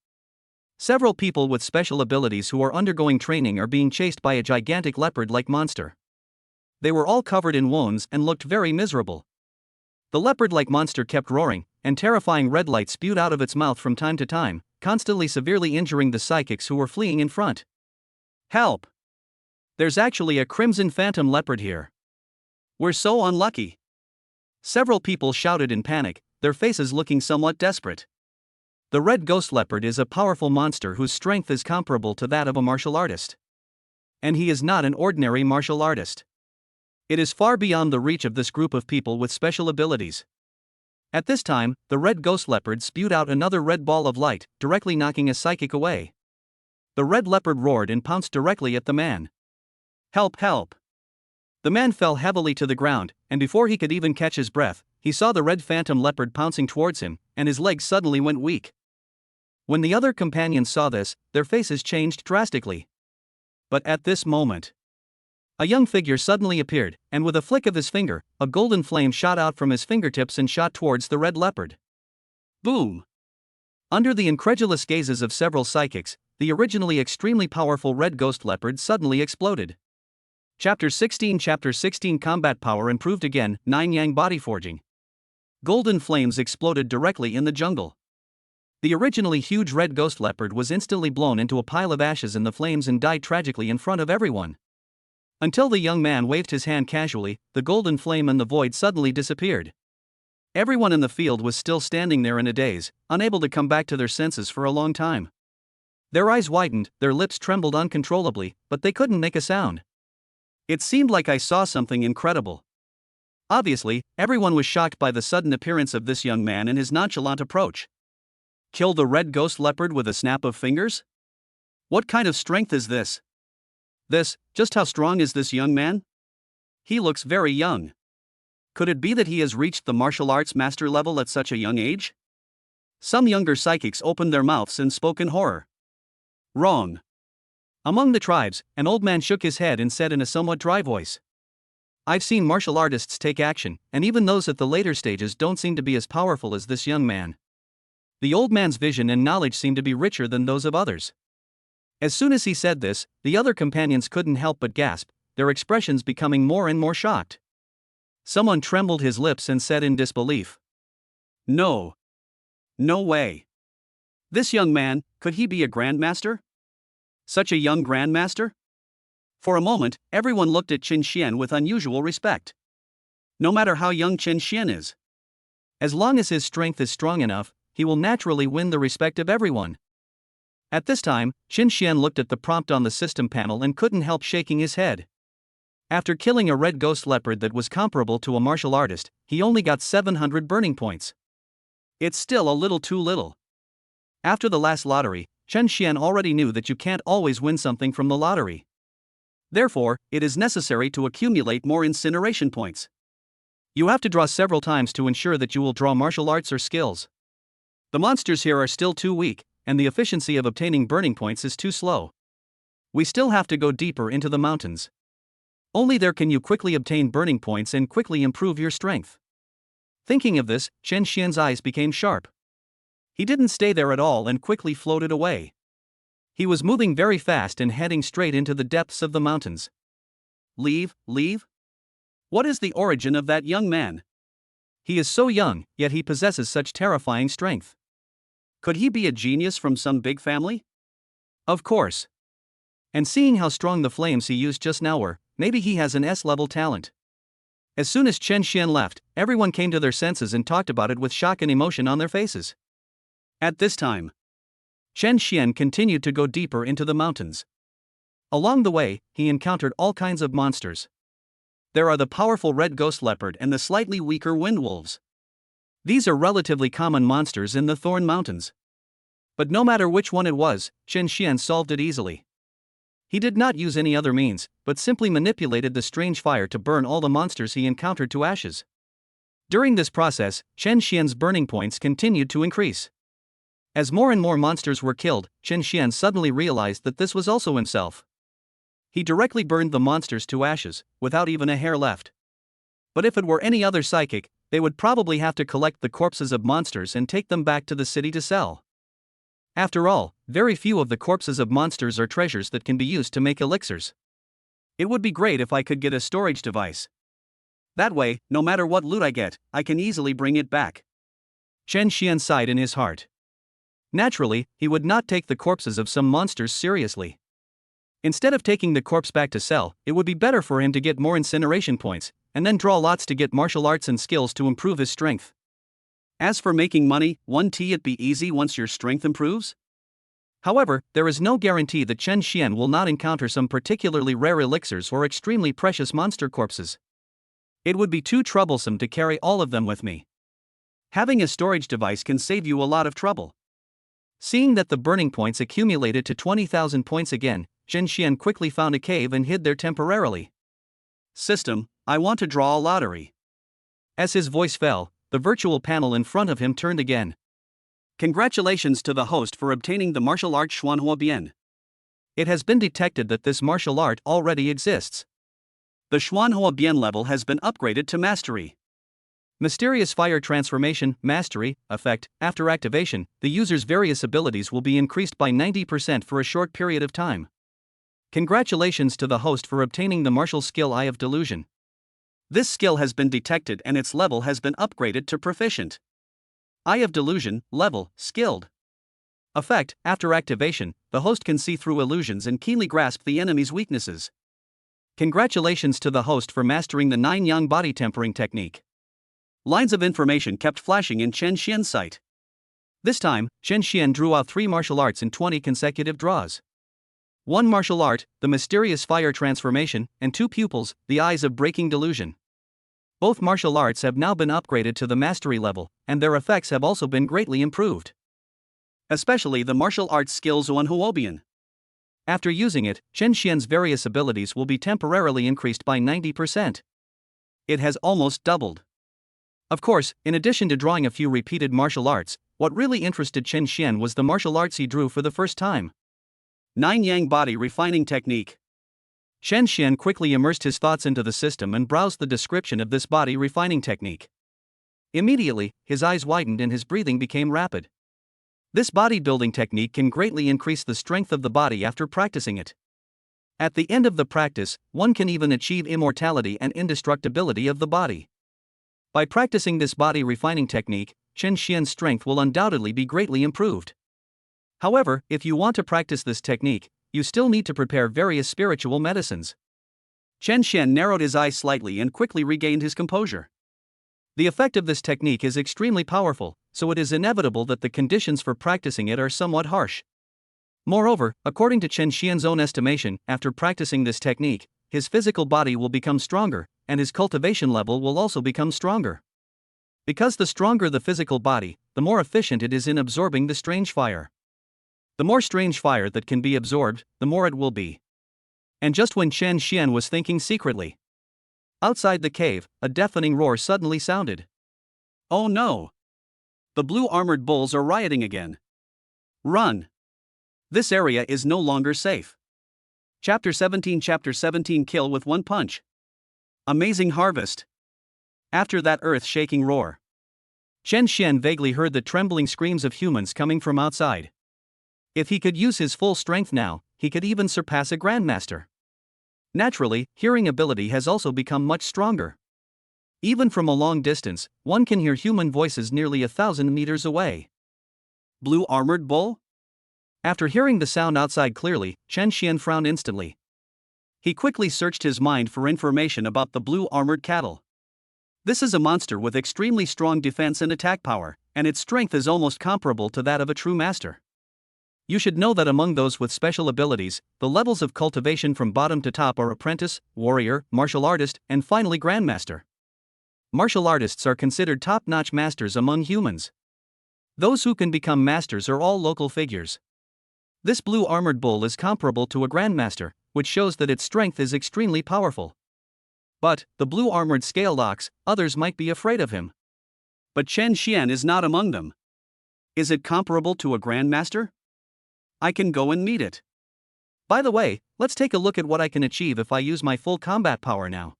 several people with special abilities who are undergoing training are being chased by a gigantic leopard-like monster. They were all covered in wounds and looked very miserable. The leopard-like monster kept roaring, and terrifying red light spewed out of its mouth from time to time, constantly severely injuring the psychics who were fleeing in front. Help! There's actually a crimson phantom leopard here. We're so unlucky. Several people shouted in panic, their faces looking somewhat desperate. The red ghost leopard is a powerful monster whose strength is comparable to that of a martial artist. And he is not an ordinary martial artist. It is far beyond the reach of this group of people with special abilities. At this time, the red ghost leopard spewed out another red ball of light, directly knocking a psychic away. The red leopard roared and pounced directly at the man. Help, help! The man fell heavily to the ground, and before he could even catch his breath, he saw the red phantom leopard pouncing towards him, and his legs suddenly went weak. When the other companions saw this, their faces changed drastically. But at this moment, a young figure suddenly appeared, and with a flick of his finger, a golden flame shot out from his fingertips and shot towards the red leopard. Boom! Under the incredulous gazes of several psychics, the originally extremely powerful red ghost leopard suddenly exploded. Chapter 16 Combat power improved again, 9 Yang body forging. Golden flames exploded directly in the jungle. The originally huge red ghost leopard was instantly blown into a pile of ashes in the flames and died tragically in front of everyone. Until the young man waved his hand casually, the golden flame and the void suddenly disappeared. Everyone in the field was still standing there in a daze, unable to come back to their senses for a long time. Their eyes widened, their lips trembled uncontrollably, but they couldn't make a sound. It seemed like I saw something incredible. Obviously, everyone was shocked by the sudden appearance of this young man and his nonchalant approach. Kill the red ghost leopard with a snap of fingers? What kind of strength is this? Just how strong is this young man? He looks very young. Could it be that he has reached the martial arts master level at such a young age? Some younger psychics opened their mouths and spoke in horror. Wrong. Among the tribes, an old man shook his head and said in a somewhat dry voice, I've seen martial artists take action, and even those at the later stages don't seem to be as powerful as this young man. The old man's vision and knowledge seemed to be richer than those of others. As soon as he said this, the other companions couldn't help but gasp, their expressions becoming more and more shocked. Someone trembled his lips and said in disbelief, No. No way. This young man, could he be a grandmaster? Such a young grandmaster? For a moment, everyone looked at Qin Xian with unusual respect. No matter how young Qin Xian is, as long as his strength is strong enough, he will naturally win the respect of everyone. At this time, Qin Xian looked at the prompt on the system panel and couldn't help shaking his head. After killing a red ghost leopard that was comparable to a martial artist, he only got 700 burning points. It's still a little too little. After the last lottery, Qin Xian already knew that you can't always win something from the lottery. Therefore, it is necessary to accumulate more incineration points. You have to draw several times to ensure that you will draw martial arts or skills. The monsters here are still too weak, and the efficiency of obtaining burning points is too slow. We still have to go deeper into the mountains. Only there can you quickly obtain burning points and quickly improve your strength. Thinking of this, Qin Xian's eyes became sharp. He didn't stay there at all and quickly floated away. He was moving very fast and heading straight into the depths of the mountains. Leave? What is the origin of that young man? He is so young, yet he possesses such terrifying strength. Could he be a genius from some big family? Of course. And seeing how strong the flames he used just now were, maybe he has an S-level talent. As soon as Qin Xian left, everyone came to their senses and talked about it with shock and emotion on their faces. At this time, Qin Xian continued to go deeper into the mountains. Along the way, he encountered all kinds of monsters. There are the powerful red ghost leopard and the slightly weaker wind wolves. These are relatively common monsters in the Thorn Mountains. But no matter which one it was, Qin Xian solved it easily. He did not use any other means, but simply manipulated the strange fire to burn all the monsters he encountered to ashes. During this process, Qin Xian's burning points continued to increase. As more and more monsters were killed, Qin Xian suddenly realized that this was also himself. He directly burned the monsters to ashes, without even a hair left. But if it were any other psychic, they would probably have to collect the corpses of monsters and take them back to the city to sell. After all, very few of the corpses of monsters are treasures that can be used to make elixirs. It would be great if I could get a storage device. That way, no matter what loot I get, I can easily bring it back. Qin Xian sighed in his heart. Naturally, he would not take the corpses of some monsters seriously. Instead of taking the corpse back to sell, it would be better for him to get more incineration points, and then draw lots to get martial arts and skills to improve his strength. As for making money, won't it be easy once your strength improves? However, there is no guarantee that Qin Xian will not encounter some particularly rare elixirs or extremely precious monster corpses. It would be too troublesome to carry all of them with me. Having a storage device can save you a lot of trouble. Seeing that the burning points accumulated to 20,000 points again, Qin Xian quickly found a cave and hid there temporarily. System, I want to draw a lottery. As his voice fell, the virtual panel in front of him turned again. Congratulations to the host for obtaining the martial art Xuanhua Bian. It has been detected that this martial art already exists. The Xuanhua Bian level has been upgraded to Mastery. Mysterious Fire Transformation, Mastery, effect. After activation, the user's various abilities will be increased by 90% for a short period of time. Congratulations to the host for obtaining the martial skill Eye of Delusion. This skill has been detected and its level has been upgraded to Proficient. Eye of Delusion, level, skilled. Effect, after activation, the host can see through illusions and keenly grasp the enemy's weaknesses. Congratulations to the host for mastering the 9 Yang body tempering technique. Lines of information kept flashing in Chen Xian's sight. This time, Chen Xian drew out 3 martial arts in 20 consecutive draws. 1 martial art, the mysterious fire transformation, and 2 pupils, the eyes of breaking delusion. Both martial arts have now been upgraded to the mastery level, and their effects have also been greatly improved. Especially the martial arts skill Zuan Huobian. After using it, Chen Xian's various abilities will be temporarily increased by 90%. It has almost doubled. Of course, in addition to drawing a few repeated martial arts, what really interested Chen Xian was the martial arts he drew for the first time. 9 Yang Body Refining Technique. Chen Xian quickly immersed his thoughts into the system and browsed the description of this body refining technique. Immediately, his eyes widened and his breathing became rapid. This bodybuilding technique can greatly increase the strength of the body after practicing it. At the end of the practice, one can even achieve immortality and indestructibility of the body. By practicing this body refining technique, Chen Xian's strength will undoubtedly be greatly improved. However, if you want to practice this technique, you still need to prepare various spiritual medicines. Chen Xian narrowed his eyes slightly and quickly regained his composure. The effect of this technique is extremely powerful, so it is inevitable that the conditions for practicing it are somewhat harsh. Moreover, according to Chen Xian's own estimation, after practicing this technique, his physical body will become stronger, and his cultivation level will also become stronger. Because the stronger the physical body, the more efficient it is in absorbing the strange fire. The more strange fire that can be absorbed, the more it will be. And just when Chen Xian was thinking secretly, outside the cave, a deafening roar suddenly sounded. Oh no! The blue armored bulls are rioting again. Run! This area is no longer safe. Chapter 17 Kill with one punch. Amazing harvest. After that earth-shaking roar, Chen Xian vaguely heard the trembling screams of humans coming from outside. If he could use his full strength now, he could even surpass a grandmaster. Naturally, hearing ability has also become much stronger. Even from a long distance, one can hear human voices nearly 1,000 meters away. Blue armored bull? After hearing the sound outside clearly, Chen Xian frowned instantly. He quickly searched his mind for information about the blue armored cattle. This is a monster with extremely strong defense and attack power, and its strength is almost comparable to that of a true master. You should know that among those with special abilities, the levels of cultivation from bottom to top are apprentice, warrior, martial artist, and finally grandmaster. Martial artists are considered top-notch masters among humans. Those who can become masters are all local figures. This blue armored bull is comparable to a grandmaster, which shows that its strength is extremely powerful. But, the blue armored scaled ox, others might be afraid of him. But Chen Xian is not among them. Is it comparable to a grandmaster? I can go and meet it. By the way, let's take a look at what I can achieve if I use my full combat power now.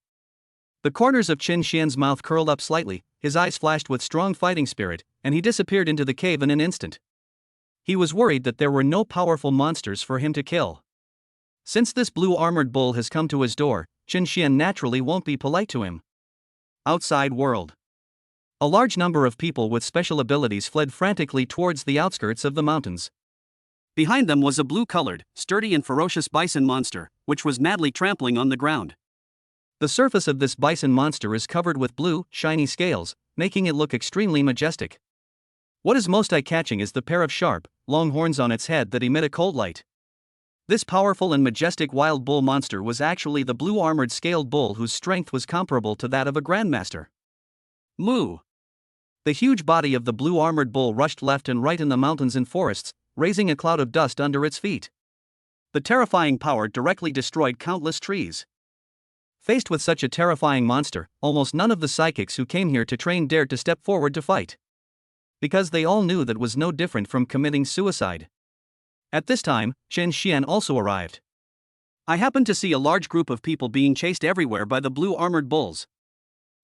The corners of Chen Xian's mouth curled up slightly, his eyes flashed with strong fighting spirit, and he disappeared into the cave in an instant. He was worried that there were no powerful monsters for him to kill. Since this blue armored bull has come to his door, Chen Xian naturally won't be polite to him. Outside world. A large number of people with special abilities fled frantically towards the outskirts of the mountains. Behind them was a blue-colored, sturdy and ferocious bison monster, which was madly trampling on the ground. The surface of this bison monster is covered with blue, shiny scales, making it look extremely majestic. What is most eye-catching is the pair of sharp, long horns on its head that emit a cold light. This powerful and majestic wild bull monster was actually the blue armored scaled bull whose strength was comparable to that of a grandmaster. Moo! The huge body of the blue armored bull rushed left and right in the mountains and forests, raising a cloud of dust under its feet. The terrifying power directly destroyed countless trees. Faced with such a terrifying monster, almost none of the psychics who came here to train dared to step forward to fight. Because they all knew that was no different from committing suicide. At this time, Chen Xian also arrived. I happened to see a large group of people being chased everywhere by the blue armored bulls.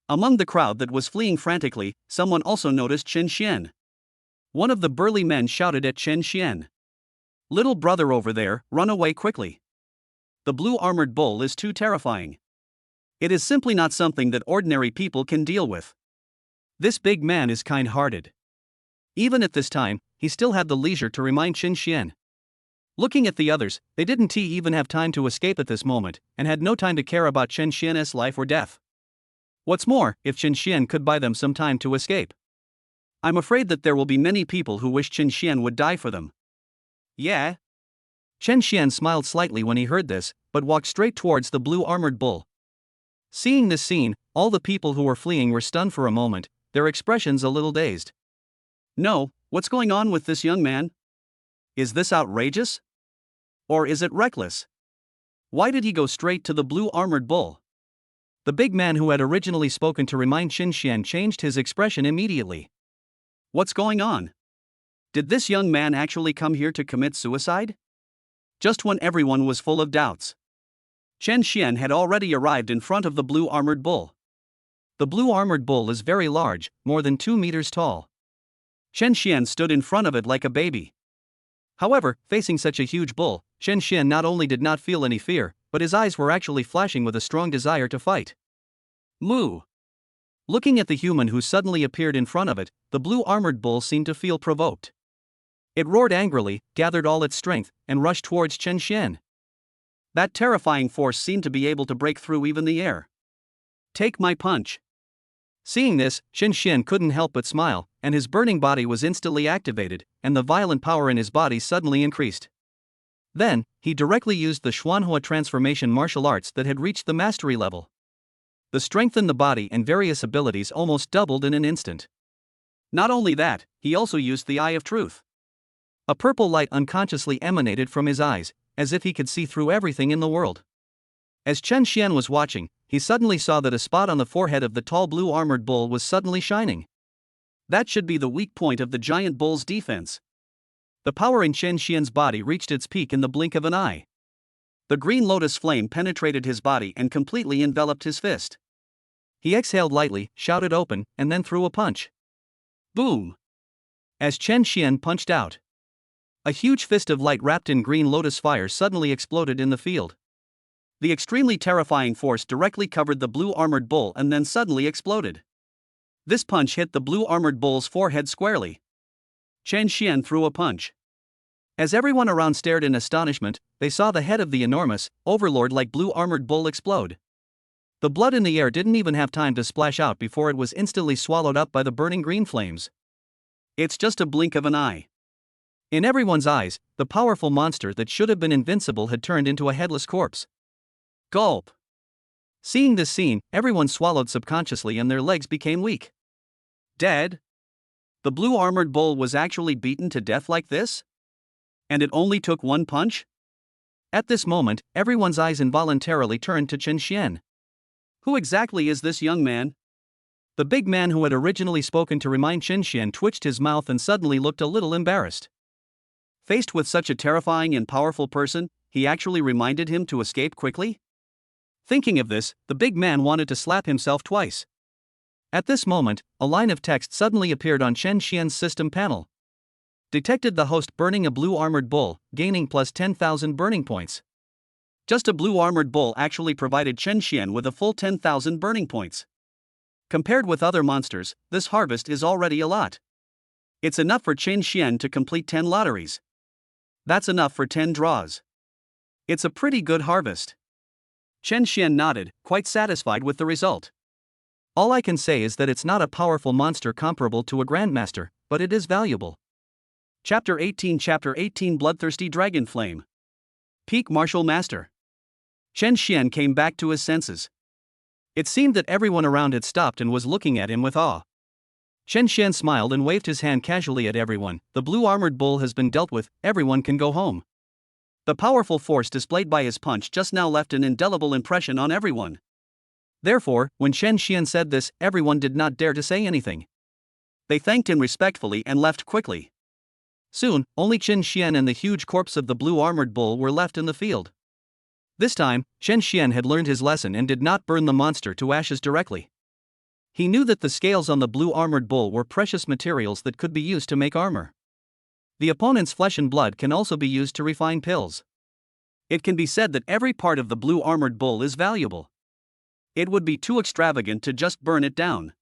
Among the crowd that was fleeing frantically, someone also noticed Chen Xian. One of the burly men shouted at Chen Xian. Little brother over there, run away quickly. The blue armored bull is too terrifying. It is simply not something that ordinary people can deal with. This big man is kind-hearted. Even at this time, he still had the leisure to remind Chen Xian. Looking at the others, they didn't even have time to escape at this moment, and had no time to care about Chen Xian's life or death. What's more, if Chen Xian could buy them some time to escape. I'm afraid that there will be many people who wish Chen Xian would die for them. Yeah? Chen Xian smiled slightly when he heard this, but walked straight towards the blue armored bull. Seeing this scene, all the people who were fleeing were stunned for a moment, their expressions a little dazed. No, what's going on with this young man? Is this outrageous? Or is it reckless? Why did he go straight to the blue armored bull? The big man who had originally spoken to remind Chen Xian changed his expression immediately. What's going on? Did this young man actually come here to commit suicide? Just when everyone was full of doubts, Chen Xian had already arrived in front of the blue armored bull. The blue armored bull is very large, more than 2 meters tall. Chen Xian stood in front of it like a baby. However, facing such a huge bull, Chen Xian not only did not feel any fear, but his eyes were actually flashing with a strong desire to fight. Moo! Looking at the human who suddenly appeared in front of it, the blue armored bull seemed to feel provoked. It roared angrily, gathered all its strength, and rushed towards Chen Xian. That terrifying force seemed to be able to break through even the air. Take my punch. Seeing this, Chen Xian couldn't help but smile, and his burning body was instantly activated, and the violent power in his body suddenly increased. Then, he directly used the Xuanhua transformation martial arts that had reached the mastery level. The strength in the body and various abilities almost doubled in an instant. Not only that, he also used the Eye of Truth. A purple light unconsciously emanated from his eyes, as if he could see through everything in the world. As Chen Xian was watching, he suddenly saw that a spot on the forehead of the tall blue armored bull was suddenly shining. That should be the weak point of the giant bull's defense. The power in Chen Xian's body reached its peak in the blink of an eye. The green lotus flame penetrated his body and completely enveloped his fist. He exhaled lightly, shouted open, and then threw a punch. Boom! As Chen Xian punched out, a huge fist of light wrapped in green lotus fire suddenly exploded in the field. The extremely terrifying force directly covered the blue armored bull and then suddenly exploded. This punch hit the blue armored bull's forehead squarely. Chen Xian threw a punch. As everyone around stared in astonishment, they saw the head of the enormous, overlord-like blue armored bull explode. The blood in the air didn't even have time to splash out before it was instantly swallowed up by the burning green flames. It's just a blink of an eye. In everyone's eyes, the powerful monster that should have been invincible had turned into a headless corpse. Gulp! Seeing this scene, everyone swallowed subconsciously and their legs became weak. Dead? The blue armored bull was actually beaten to death like this? And it only took one punch? At this moment, everyone's eyes involuntarily turned to Chen Xian. Who exactly is this young man? The big man who had originally spoken to remind Chen Xian twitched his mouth and suddenly looked a little embarrassed. Faced with such a terrifying and powerful person, he actually reminded him to escape quickly? Thinking of this, the big man wanted to slap himself twice. At this moment, a line of text suddenly appeared on Chen Xian's system panel. Detected the host burning a blue armored bull, gaining plus 10,000 burning points. Just a blue armored bull actually provided Chen Xian with a full 10,000 burning points. Compared with other monsters, this harvest is already a lot. It's enough for Chen Xian to complete 10 lotteries. That's enough for 10 draws. It's a pretty good harvest. Chen Xian nodded, quite satisfied with the result. All I can say is that it's not a powerful monster comparable to a grandmaster, but it is valuable. Chapter 18 Bloodthirsty Dragon Flame. Peak Martial Master. Chen Xian came back to his senses. It seemed that everyone around had stopped and was looking at him with awe. Chen Xian smiled and waved his hand casually at everyone. The blue armored bull has been dealt with, everyone can go home. The powerful force displayed by his punch just now left an indelible impression on everyone. Therefore, when Chen Xian said this, everyone did not dare to say anything. They thanked him respectfully and left quickly. Soon, only Chen Xian and the huge corpse of the blue armored bull were left in the field. This time, Chen Xian had learned his lesson and did not burn the monster to ashes directly. He knew that the scales on the blue armored bull were precious materials that could be used to make armor. The opponent's flesh and blood can also be used to refine pills. It can be said that every part of the blue armored bull is valuable. It would be too extravagant to just burn it down.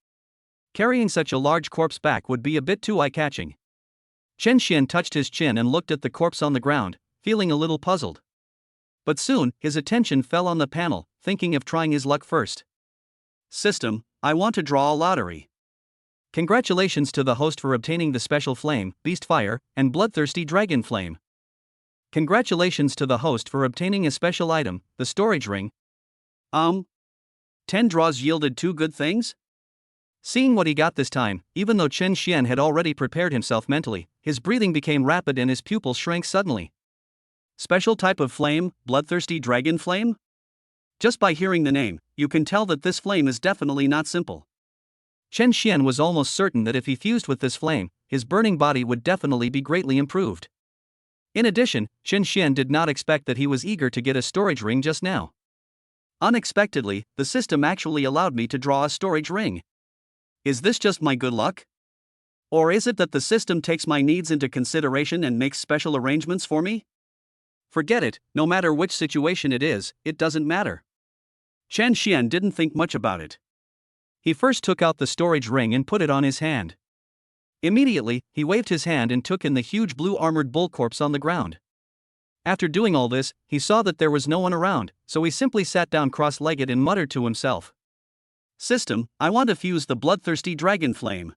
Carrying such a large corpse back would be a bit too eye-catching. Chen Xian touched his chin and looked at the corpse on the ground, feeling a little puzzled. But soon, his attention fell on the panel, thinking of trying his luck first. System, I want to draw a lottery. Congratulations to the host for obtaining the special flame, beast fire, and bloodthirsty dragon flame. Congratulations to the host for obtaining a special item, the storage ring. 10 draws yielded 2 good things? Seeing what he got this time, even though Chen Xian had already prepared himself mentally, his breathing became rapid and his pupils shrank suddenly. Special type of flame, bloodthirsty dragon flame? Just by hearing the name, you can tell that this flame is definitely not simple. Chen Xian was almost certain that if he fused with this flame, his burning body would definitely be greatly improved. In addition, Chen Xian did not expect that he was eager to get a storage ring just now. Unexpectedly, the system actually allowed me to draw a storage ring. Is this just my good luck? Or is it that the system takes my needs into consideration and makes special arrangements for me? Forget it, no matter which situation it is, it doesn't matter. Chen Xian didn't think much about it. He first took out the storage ring and put it on his hand. Immediately, he waved his hand and took in the huge blue armored bull corpse on the ground. After doing all this, he saw that there was no one around, so he simply sat down cross-legged and muttered to himself. System, I want to fuse the bloodthirsty dragon flame.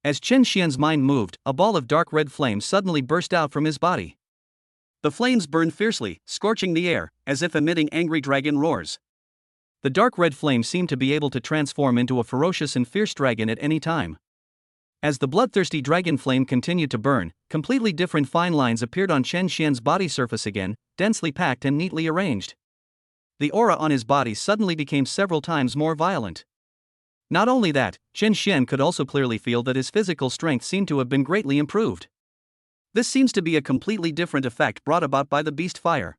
As Chen Xian's mind moved, a ball of dark red flame suddenly burst out from his body. The flames burned fiercely, scorching the air, as if emitting angry dragon roars. The dark red flame seemed to be able to transform into a ferocious and fierce dragon at any time. As the bloodthirsty dragon flame continued to burn, completely different fine lines appeared on Chen Xian's body surface again, densely packed and neatly arranged. The aura on his body suddenly became several times more violent. Not only that, Chen Xian could also clearly feel that his physical strength seemed to have been greatly improved. This seems to be a completely different effect brought about by the beast fire.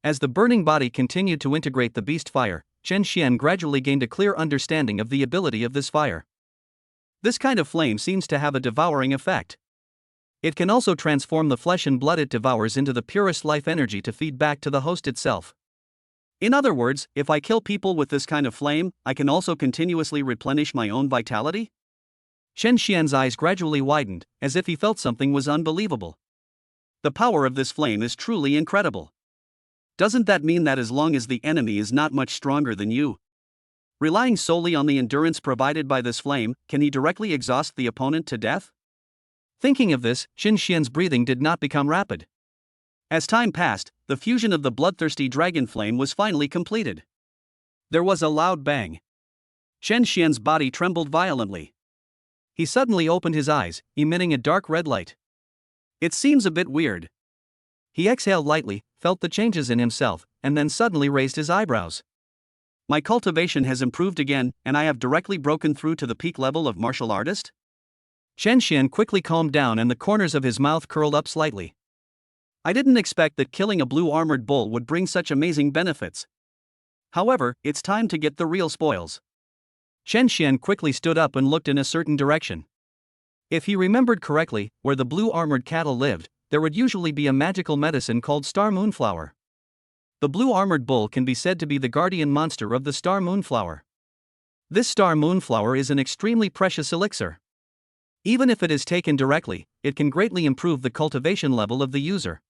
As the burning body continued to integrate the beast fire, Chen Xian gradually gained a clear understanding of the ability of this fire. This kind of flame seems to have a devouring effect. It can also transform the flesh and blood it devours into the purest life energy to feed back to the host itself. In other words, if I kill people with this kind of flame, I can also continuously replenish my own vitality? Chen Xian's eyes gradually widened, as if he felt something was unbelievable. The power of this flame is truly incredible. Doesn't that mean that as long as the enemy is not much stronger than you, relying solely on the endurance provided by this flame, can he directly exhaust the opponent to death? Thinking of this, Chen Xian's breathing did not become rapid. As time passed, the fusion of the bloodthirsty dragon flame was finally completed. There was a loud bang. Chen Xian's body trembled violently. He suddenly opened his eyes, emitting a dark red light. It seems a bit weird. He exhaled lightly, felt the changes in himself, and then suddenly raised his eyebrows. My cultivation has improved again, and I have directly broken through to the peak level of martial artist? Chen Xian quickly calmed down and the corners of his mouth curled up slightly. I didn't expect that killing a blue armored bull would bring such amazing benefits. However, it's time to get the real spoils. Chen Xian quickly stood up and looked in a certain direction. If he remembered correctly, where the blue armored cattle lived, there would usually be a magical medicine called Star Moonflower. The blue armored bull can be said to be the guardian monster of the Star Moonflower. This Star Moonflower is an extremely precious elixir. Even if it is taken directly, it can greatly improve the cultivation level of the user.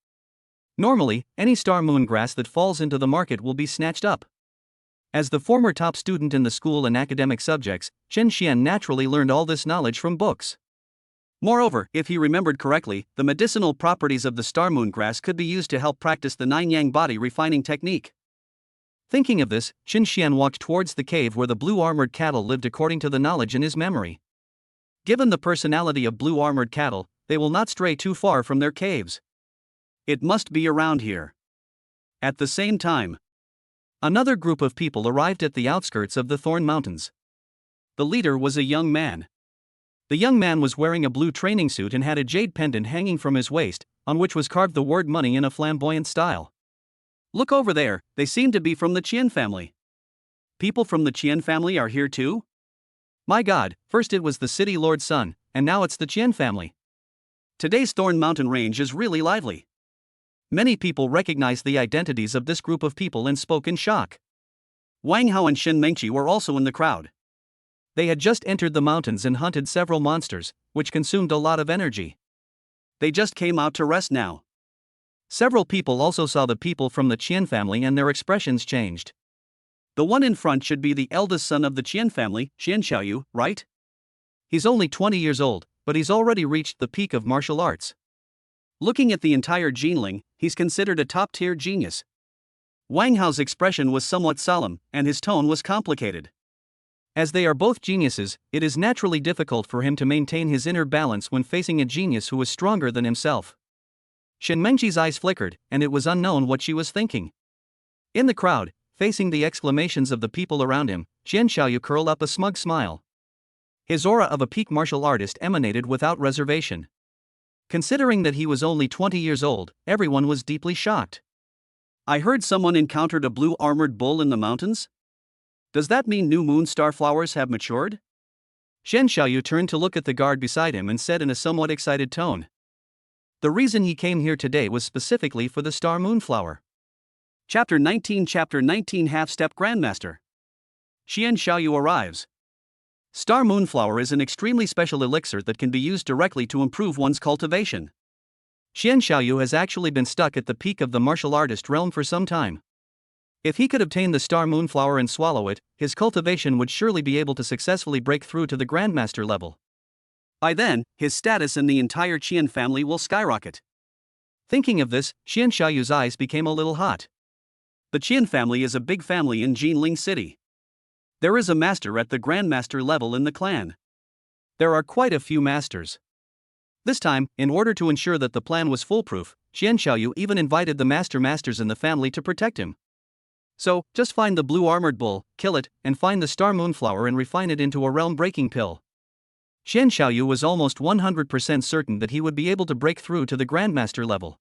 Normally, any Star Moon grass that falls into the market will be snatched up. As the former top student in the school in academic subjects, Chen Xian naturally learned all this knowledge from books. Moreover, if he remembered correctly, the medicinal properties of the Star Moon grass could be used to help practice the Nine-Yang body refining technique. Thinking of this, Chen Xian walked towards the cave where the blue armored cattle lived according to the knowledge in his memory. Given the personality of blue armored cattle, they will not stray too far from their caves. It must be around here. At the same time, another group of people arrived at the outskirts of the Thorn Mountains. The leader was a young man. The young man was wearing a blue training suit and had a jade pendant hanging from his waist, on which was carved the word money in a flamboyant style. Look over there, they seem to be from the Qian family. People from the Qian family are here too? My god, first it was the city lord's son, and now it's the Qian family. Today's Thorn Mountain range is really lively. Many people recognized the identities of this group of people and spoke in shock. Wang Hao and Shen Mengqi were also in the crowd. They had just entered the mountains and hunted several monsters, which consumed a lot of energy. They just came out to rest now. Several people also saw the people from the Qian family and their expressions changed. The one in front should be the eldest son of the Qian family, Xian Xiaoyu, right? He's only 20 years old, but he's already reached the peak of martial arts. Looking at the entire Ginling, he's considered a top-tier genius. Wang Hao's expression was somewhat solemn, and his tone was complicated. As they are both geniuses, it is naturally difficult for him to maintain his inner balance when facing a genius who is stronger than himself. Shen Mengqi's eyes flickered, and it was unknown what she was thinking. In the crowd, facing the exclamations of the people around him, Xian Xiaoyu curled up a smug smile. His aura of a peak martial artist emanated without reservation. Considering that he was only 20 years old, everyone was deeply shocked. I heard someone encountered a blue armored bull in the mountains? Does that mean new moon star flowers have matured? Shen Xiaoyu turned to look at the guard beside him and said in a somewhat excited tone. The reason he came here today was specifically for the star moonflower. Chapter 19 Half-Step Grandmaster. Xian Xiaoyu arrives. Star moonflower is an extremely special elixir that can be used directly to improve one's cultivation. Xian Xiaoyu has actually been stuck at the peak of the martial artist realm for some time. If he could obtain the star moonflower and swallow it, his cultivation would surely be able to successfully break through to the grandmaster level. By then, his status in the entire Qian family will skyrocket. Thinking of this, Xian Xiaoyu's eyes became a little hot. The Qian family is a big family in Ginling City. There is a master at the grandmaster level in the clan. There are quite a few masters. This time, in order to ensure that the plan was foolproof, Xian Xiaoyu even invited the masters in the family to protect him. So, just find the blue armored bull, kill it, and find the star moonflower and refine it into a realm-breaking pill. Xian Xiaoyu was almost 100% certain that he would be able to break through to the grandmaster level.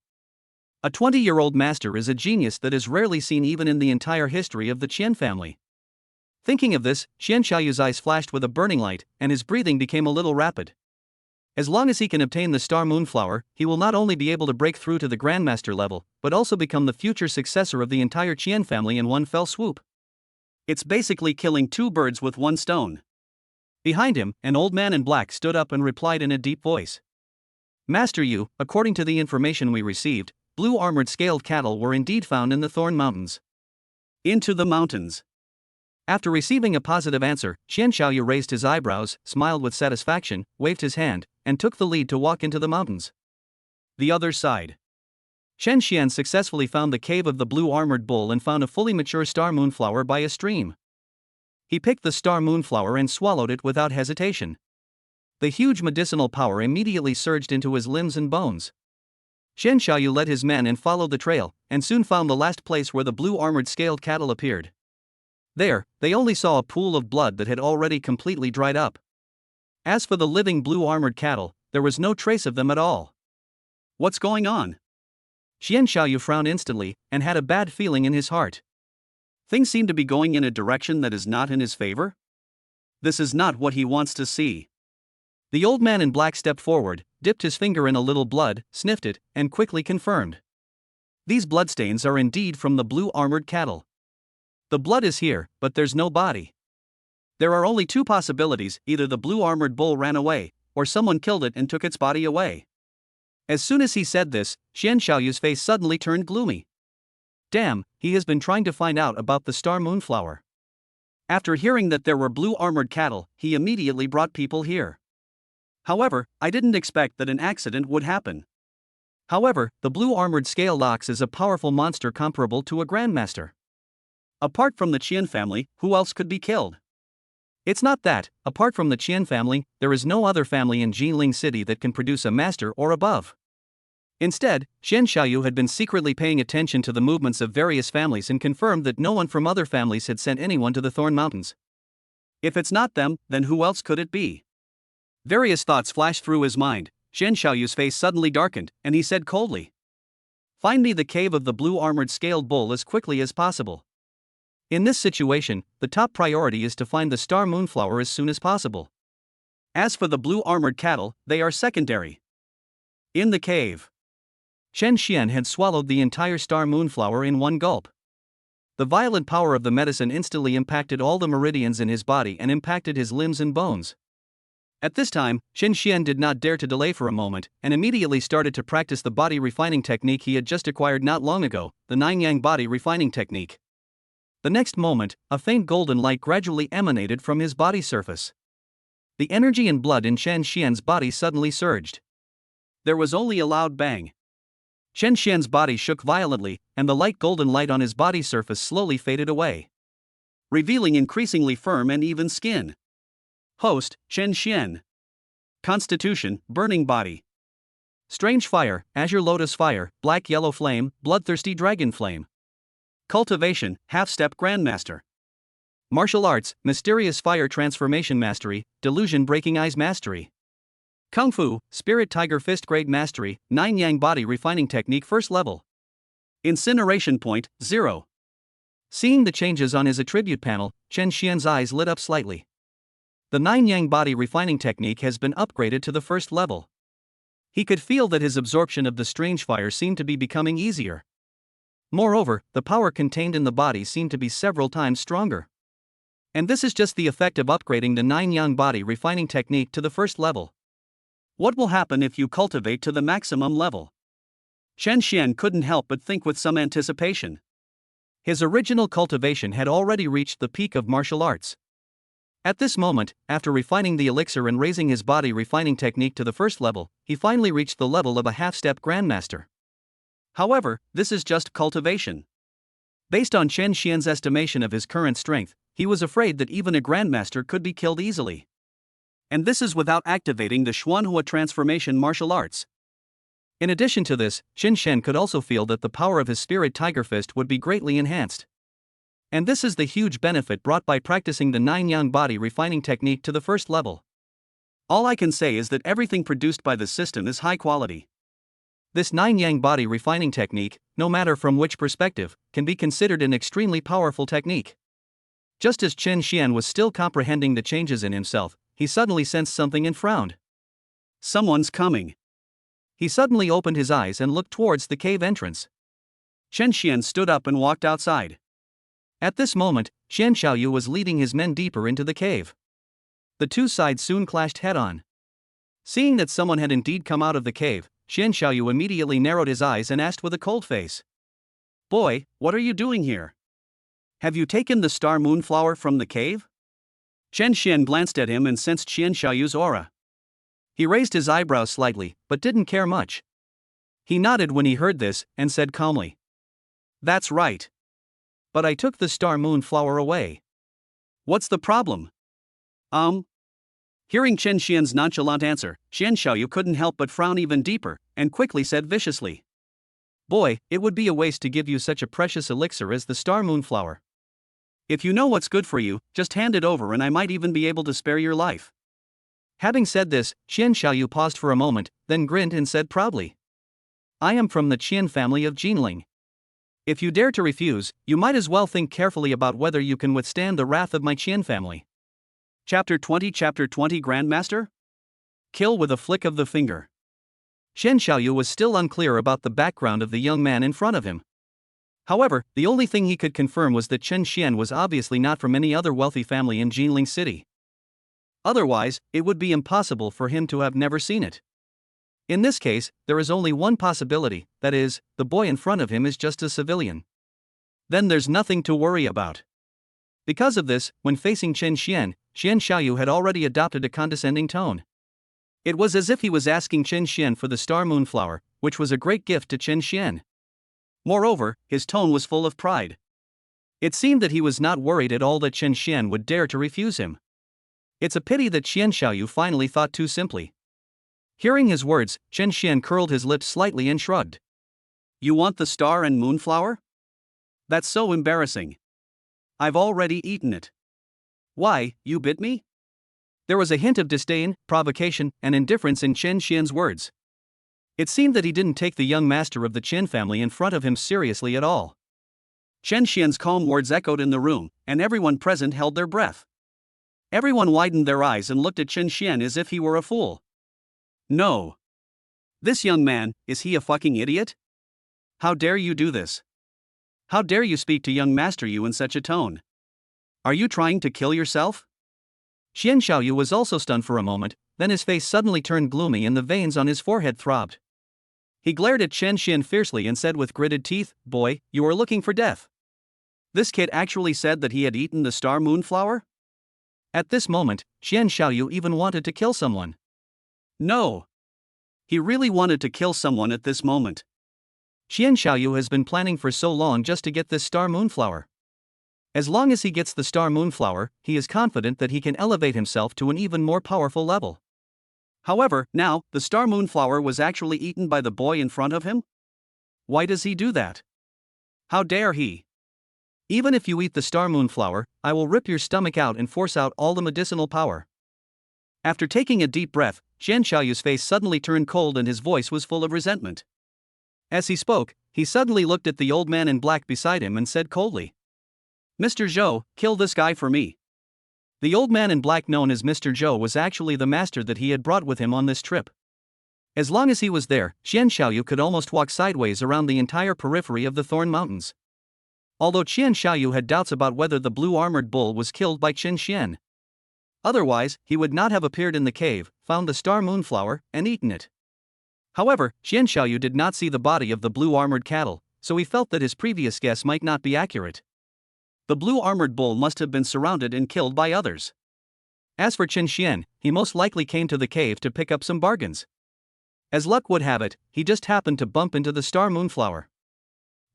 A 20-year-old master is a genius that is rarely seen even in the entire history of the Qian family. Thinking of this, Xian Xiaoyu's eyes flashed with a burning light, and his breathing became a little rapid. As long as he can obtain the star moonflower, he will not only be able to break through to the grandmaster level, but also become the future successor of the entire Qian family in one fell swoop. It's basically killing two birds with one stone. Behind him, an old man in black stood up and replied in a deep voice. Master Yu, according to the information we received, blue armored scaled cattle were indeed found in the Thorn Mountains. Into the mountains. After receiving a positive answer, Xian Xiaoyu raised his eyebrows, smiled with satisfaction, waved his hand, and took the lead to walk into the mountains. The other side. Shen Xian successfully found the cave of the blue armored bull and found a fully mature star moonflower by a stream. He picked the star moonflower and swallowed it without hesitation. The huge medicinal power immediately surged into his limbs and bones. Shen Xiaoyu led his men and followed the trail, and soon found the last place where the blue armored scaled cattle appeared. There, they only saw a pool of blood that had already completely dried up. As for the living blue armored cattle, there was no trace of them at all. What's going on? Xian Xiaoyu frowned instantly, and had a bad feeling in his heart. Things seem to be going in a direction that is not in his favor. This is not what he wants to see. The old man in black stepped forward, dipped his finger in a little blood, sniffed it, and quickly confirmed. These bloodstains are indeed from the blue armored cattle. The blood is here, but there's no body. There are only two possibilities: either the blue armored bull ran away, or someone killed it and took its body away. As soon as he said this, Xian Xiaoyu's face suddenly turned gloomy. Damn, he has been trying to find out about the star moonflower. After hearing that there were blue armored cattle, he immediately brought people here. However, I didn't expect that an accident would happen. However, the blue armored scaled ox is a powerful monster comparable to a grandmaster. Apart from the Qian family, who else could be killed? It's not that, apart from the Qian family, there is no other family in Ginling City that can produce a master or above. Instead, Xian Xiaoyu had been secretly paying attention to the movements of various families and confirmed that no one from other families had sent anyone to the Thorn Mountains. If it's not them, then who else could it be? Various thoughts flashed through his mind. Xian Xiaoyu's face suddenly darkened, and he said coldly, "Find me the cave of the blue armored scaled bull as quickly as possible." In this situation, the top priority is to find the star moonflower as soon as possible. As for the blue armored cattle, they are secondary. In the cave, Shen Xian had swallowed the entire star moonflower in one gulp. The violent power of the medicine instantly impacted all the meridians in his body and impacted his limbs and bones. At this time, Shen Xian did not dare to delay for a moment, and immediately started to practice the body refining technique he had just acquired not long ago, the Nine Yang body refining technique. The next moment, a faint golden light gradually emanated from his body surface. The energy and blood in Chen Xian's body suddenly surged. There was only a loud bang. Chen Xian's body shook violently, and the light golden light on his body surface slowly faded away, revealing increasingly firm and even skin. Host, Chen Xian. Constitution, burning body. Strange fire, azure lotus fire, black yellow flame, bloodthirsty dragon flame. Cultivation, half-step grandmaster. Martial arts, mysterious fire transformation mastery, delusion breaking eyes mastery. Kung Fu, spirit tiger fist grade mastery, 9 yang body refining technique first level. Incineration point, 0. Seeing the changes on his attribute panel, Chen Xian's eyes lit up slightly. The 9 yang body refining technique has been upgraded to the first level. He could feel that his absorption of the strange fire seemed to be becoming easier. Moreover, the power contained in the body seemed to be several times stronger. And this is just the effect of upgrading the 9 yang body refining technique to the first level. What will happen if you cultivate to the maximum level? Chen Xian couldn't help but think with some anticipation. His original cultivation had already reached the peak of martial arts. At this moment, after refining the elixir and raising his body refining technique to the first level, he finally reached the level of a half-step grandmaster. However, this is just cultivation. Based on Chen Xian's estimation of his current strength, he was afraid that even a grandmaster could be killed easily. And this is without activating the Xuanhua transformation martial arts. In addition to this, Chen Xian could also feel that the power of his spirit tiger fist would be greatly enhanced. And this is the huge benefit brought by practicing the 9 yang body refining technique to the first level. All I can say is that everything produced by the system is high quality. This 9 yang body refining technique, no matter from which perspective, can be considered an extremely powerful technique. Just as Chen Xian was still comprehending the changes in himself, he suddenly sensed something and frowned. Someone's coming. He suddenly opened his eyes and looked towards the cave entrance. Chen Xian stood up and walked outside. At this moment, Xian Xiaoyu was leading his men deeper into the cave. The two sides soon clashed head-on. Seeing that someone had indeed come out of the cave, Xian Xiaoyu immediately narrowed his eyes and asked with a cold face. "Boy, what are you doing here? Have you taken the star moonflower from the cave?" Chen Xian glanced at him and sensed Xian Xiaoyu's aura. He raised his eyebrows slightly, but didn't care much. He nodded when he heard this, and said calmly, "That's right. But I took the star moonflower away. What's the problem?" Hearing Chen Xian's nonchalant answer, Xian Xiaoyu couldn't help but frown even deeper, and quickly said viciously, "Boy, it would be a waste to give you such a precious elixir as the star moonflower. If you know what's good for you, just hand it over and I might even be able to spare your life." Having said this, Xian Xiaoyu paused for a moment, then grinned and said proudly, "I am from the Qian family of Ginling. If you dare to refuse, you might as well think carefully about whether you can withstand the wrath of my Qian family." Chapter 20 Grandmaster? Kill with a flick of the finger. Xian Xiaoyu was still unclear about the background of the young man in front of him. However, the only thing he could confirm was that Chen Xian was obviously not from any other wealthy family in Ginling City. Otherwise, it would be impossible for him to have never seen it. In this case, there is only one possibility, that is, the boy in front of him is just a civilian. Then there's nothing to worry about. Because of this, when facing Chen Xian, Xian Xiaoyu had already adopted a condescending tone. It was as if he was asking Chen Xian for the star moonflower, which was a great gift to Chen Xian. Moreover, his tone was full of pride. It seemed that he was not worried at all that Chen Xian would dare to refuse him. It's a pity that Xian Xiaoyu finally thought too simply. Hearing his words, Chen Xian curled his lips slightly and shrugged. "You want the star and moonflower? That's so embarrassing. I've already eaten it." "Why, you bit me?" There was a hint of disdain, provocation, and indifference in Chen Xian's words. It seemed that he didn't take the young master of the Qian family in front of him seriously at all. Chen Xian's calm words echoed in the room, and everyone present held their breath. Everyone widened their eyes and looked at Chen Xian as if he were a fool. No. This young man, is he a fucking idiot? How dare you do this? How dare you speak to young master you in such a tone? Are you trying to kill yourself? Xian Xiaoyu was also stunned for a moment, then his face suddenly turned gloomy and the veins on his forehead throbbed. He glared at Chen Xian fiercely and said with gritted teeth, "Boy, you are looking for death. This kid actually said that he had eaten the star moonflower? At this moment, Qian Xiaoyu even wanted to kill someone. No. He really wanted to kill someone at this moment. Qian Xiaoyu has been planning for so long just to get this star moonflower. As long as he gets the star moonflower, he is confident that he can elevate himself to an even more powerful level. However, now, the star moonflower was actually eaten by the boy in front of him? Why does he do that? How dare he? Even if you eat the star moonflower, I will rip your stomach out and force out all the medicinal power. After taking a deep breath, Qian Xiaoyu's face suddenly turned cold and his voice was full of resentment. As he spoke, he suddenly looked at the old man in black beside him and said coldly, "Mr. Zhou, kill this guy for me." The old man in black known as Mr. Zhou was actually the master that he had brought with him on this trip. As long as he was there, Qian Xiaoyu could almost walk sideways around the entire periphery of the Thorn Mountains. Although Qian Xiaoyu had doubts about whether the blue armored bull was killed by Qin Xian. Otherwise, he would not have appeared in the cave, found the star moonflower, and eaten it. However, Qian Xiaoyu did not see the body of the blue armored cattle, so he felt that his previous guess might not be accurate. The blue armored bull must have been surrounded and killed by others. As for Qin Xian, he most likely came to the cave to pick up some bargains. As luck would have it, he just happened to bump into the star moonflower.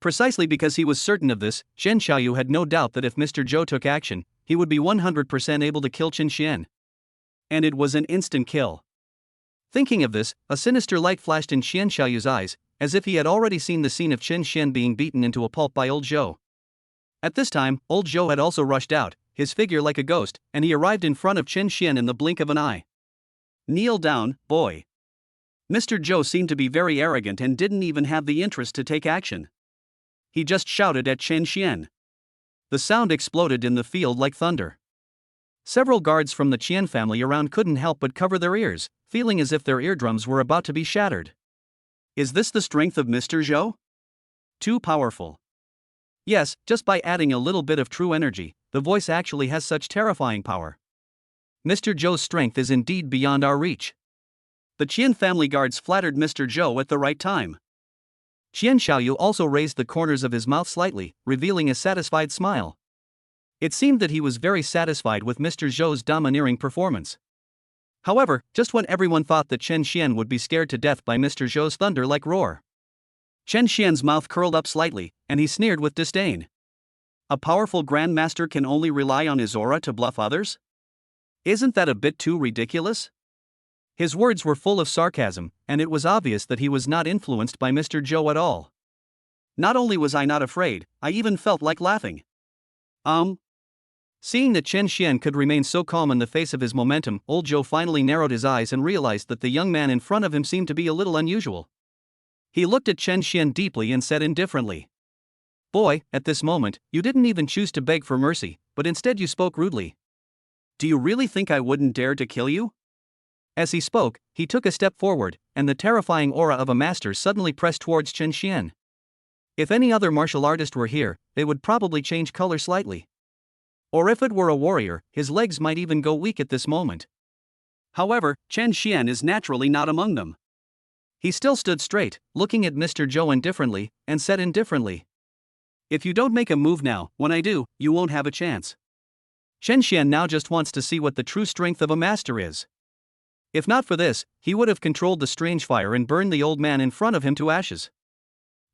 Precisely because he was certain of this, Qian Xiaoyu had no doubt that if Mr. Zhou took action, he would be 100% able to kill Qin Xian. And it was an instant kill. Thinking of this, a sinister light flashed in Qian Xiaoyu's eyes, as if he had already seen the scene of Qin Xian being beaten into a pulp by old Zhou. At this time, old Zhou had also rushed out, his figure like a ghost, and he arrived in front of Qin Xian in the blink of an eye. "Kneel down, boy." Mr. Zhou seemed to be very arrogant and didn't even have the interest to take action. He just shouted at Qin Xian. The sound exploded in the field like thunder. Several guards from the Qian family around couldn't help but cover their ears, feeling as if their eardrums were about to be shattered. Is this the strength of Mr. Zhou? Too powerful. Yes, just by adding a little bit of true energy, the voice actually has such terrifying power. Mr. Zhou's strength is indeed beyond our reach. The Qian family guards flattered Mr. Zhou at the right time. Qian Xiaoyu also raised the corners of his mouth slightly, revealing a satisfied smile. It seemed that he was very satisfied with Mr. Zhou's domineering performance. However, just when everyone thought that Qin Xian would be scared to death by Mr. Zhou's thunder-like roar, Qin Xian's mouth curled up slightly, and he sneered with disdain. A powerful grandmaster can only rely on his aura to bluff others? Isn't that a bit too ridiculous? His words were full of sarcasm, and it was obvious that he was not influenced by Mr. Zhou at all. Not only was I not afraid, I even felt like laughing. Seeing that Qin Xian could remain so calm in the face of his momentum, old Zhou finally narrowed his eyes and realized that the young man in front of him seemed to be a little unusual. He looked at Qin Xian deeply and said indifferently, "Boy, at this moment, you didn't even choose to beg for mercy, but instead you spoke rudely. Do you really think I wouldn't dare to kill you?" As he spoke, he took a step forward, and the terrifying aura of a master suddenly pressed towards Qin Xian. If any other martial artist were here, they would probably change color slightly. Or if it were a warrior, his legs might even go weak at this moment. However, Qin Xian is naturally not among them. He still stood straight, looking at Mr. Zhou indifferently, and said indifferently, "If you don't make a move now, when I do, you won't have a chance." Qin Xian now just wants to see what the true strength of a master is. If not for this, he would have controlled the strange fire and burned the old man in front of him to ashes.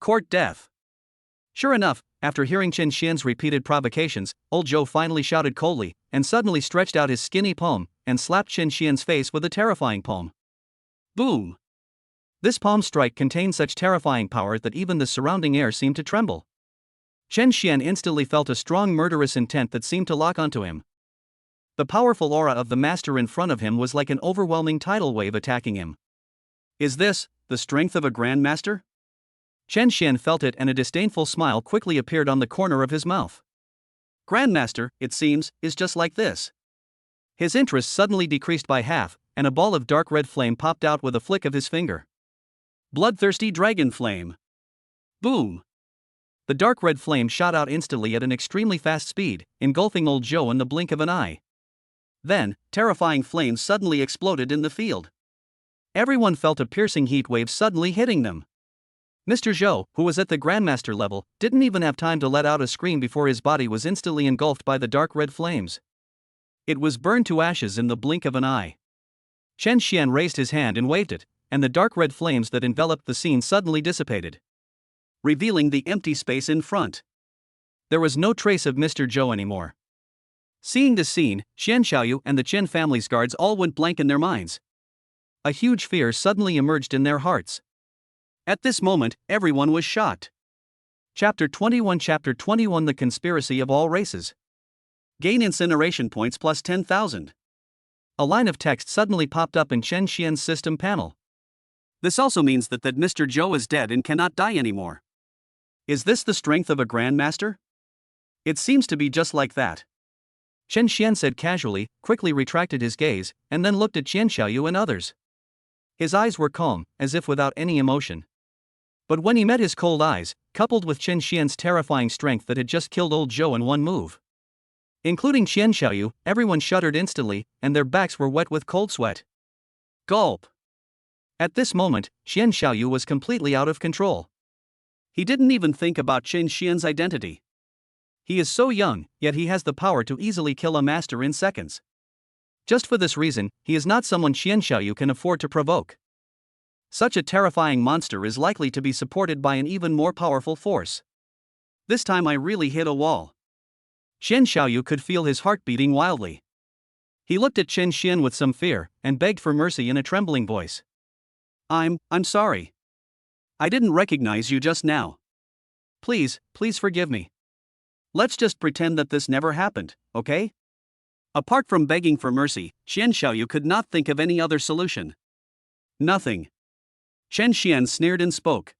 Court death. Sure enough, after hearing Qin Xian's repeated provocations, old Zhou finally shouted coldly, and suddenly stretched out his skinny palm, and slapped Qin Xian's face with a terrifying palm. Boom! This palm strike contained such terrifying power that even the surrounding air seemed to tremble. Qin Xian instantly felt a strong murderous intent that seemed to lock onto him. The powerful aura of the master in front of him was like an overwhelming tidal wave attacking him. Is this the strength of a grandmaster? Qin Xian felt it, and a disdainful smile quickly appeared on the corner of his mouth. Grandmaster, it seems, is just like this. His interest suddenly decreased by half, and a ball of dark red flame popped out with a flick of his finger. Bloodthirsty dragon flame. Boom! The dark red flame shot out instantly at an extremely fast speed, engulfing old Zhou in the blink of an eye. Then, terrifying flames suddenly exploded in the field. Everyone felt a piercing heat wave suddenly hitting them. Mr. Zhou, who was at the grandmaster level, didn't even have time to let out a scream before his body was instantly engulfed by the dark red flames. It was burned to ashes in the blink of an eye. Chen Xian raised his hand and waved it, and the dark red flames that enveloped the scene suddenly dissipated, revealing the empty space in front. There was no trace of Mr. Zhou anymore. Seeing this scene, Xian Xiaoyu and the Chen family's guards all went blank in their minds. A huge fear suddenly emerged in their hearts. At this moment, everyone was shocked. Chapter 21 The Conspiracy of All Races. Gain incineration points plus 10,000. A line of text suddenly popped up in Chen Xian's system panel. This also means that Mr. Zhou is dead and cannot die anymore. Is this the strength of a grandmaster? It seems to be just like that. Chen Xian said casually, quickly retracted his gaze, and then looked at Xian Xiaoyu and others. His eyes were calm, as if without any emotion. But when he met his cold eyes, coupled with Chen Xian's terrifying strength that had just killed old Zhou in one move, including Xian Xiaoyu, everyone shuddered instantly, and their backs were wet with cold sweat. Gulp. At this moment, Xian Xiaoyu was completely out of control. He didn't even think about Chen Xian's identity. He is so young, yet he has the power to easily kill a master in seconds. Just for this reason, he is not someone Xian Xiaoyu can afford to provoke. Such a terrifying monster is likely to be supported by an even more powerful force. This time I really hit a wall. Xian Xiaoyu could feel his heart beating wildly. He looked at Chen Xian with some fear, and begged for mercy in a trembling voice. I'm sorry. I didn't recognize you just now. Please forgive me. Let's just pretend that this never happened, okay? Apart from begging for mercy, Xian Xiaoyu could not think of any other solution. Nothing. Chen Xian sneered and spoke.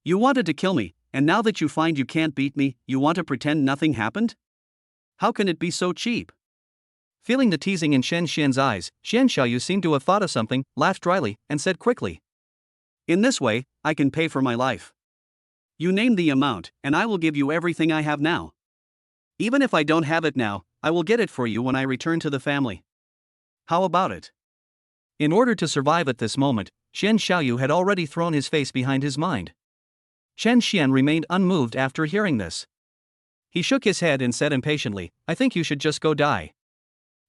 You wanted to kill me, and now that you find you can't beat me, you want to pretend nothing happened? How can it be so cheap? Feeling the teasing in Chen Xian's eyes, Xian Xiaoyu seemed to have thought of something, laughed dryly, and said quickly. In this way, I can pay for my life. You name the amount, and I will give you everything I have now. Even if I don't have it now, I will get it for you when I return to the family. How about it? In order to survive at this moment, Xian Xiaoyu had already thrown his face behind his mind. Chen Xian remained unmoved after hearing this. He shook his head and said impatiently, I think you should just go die.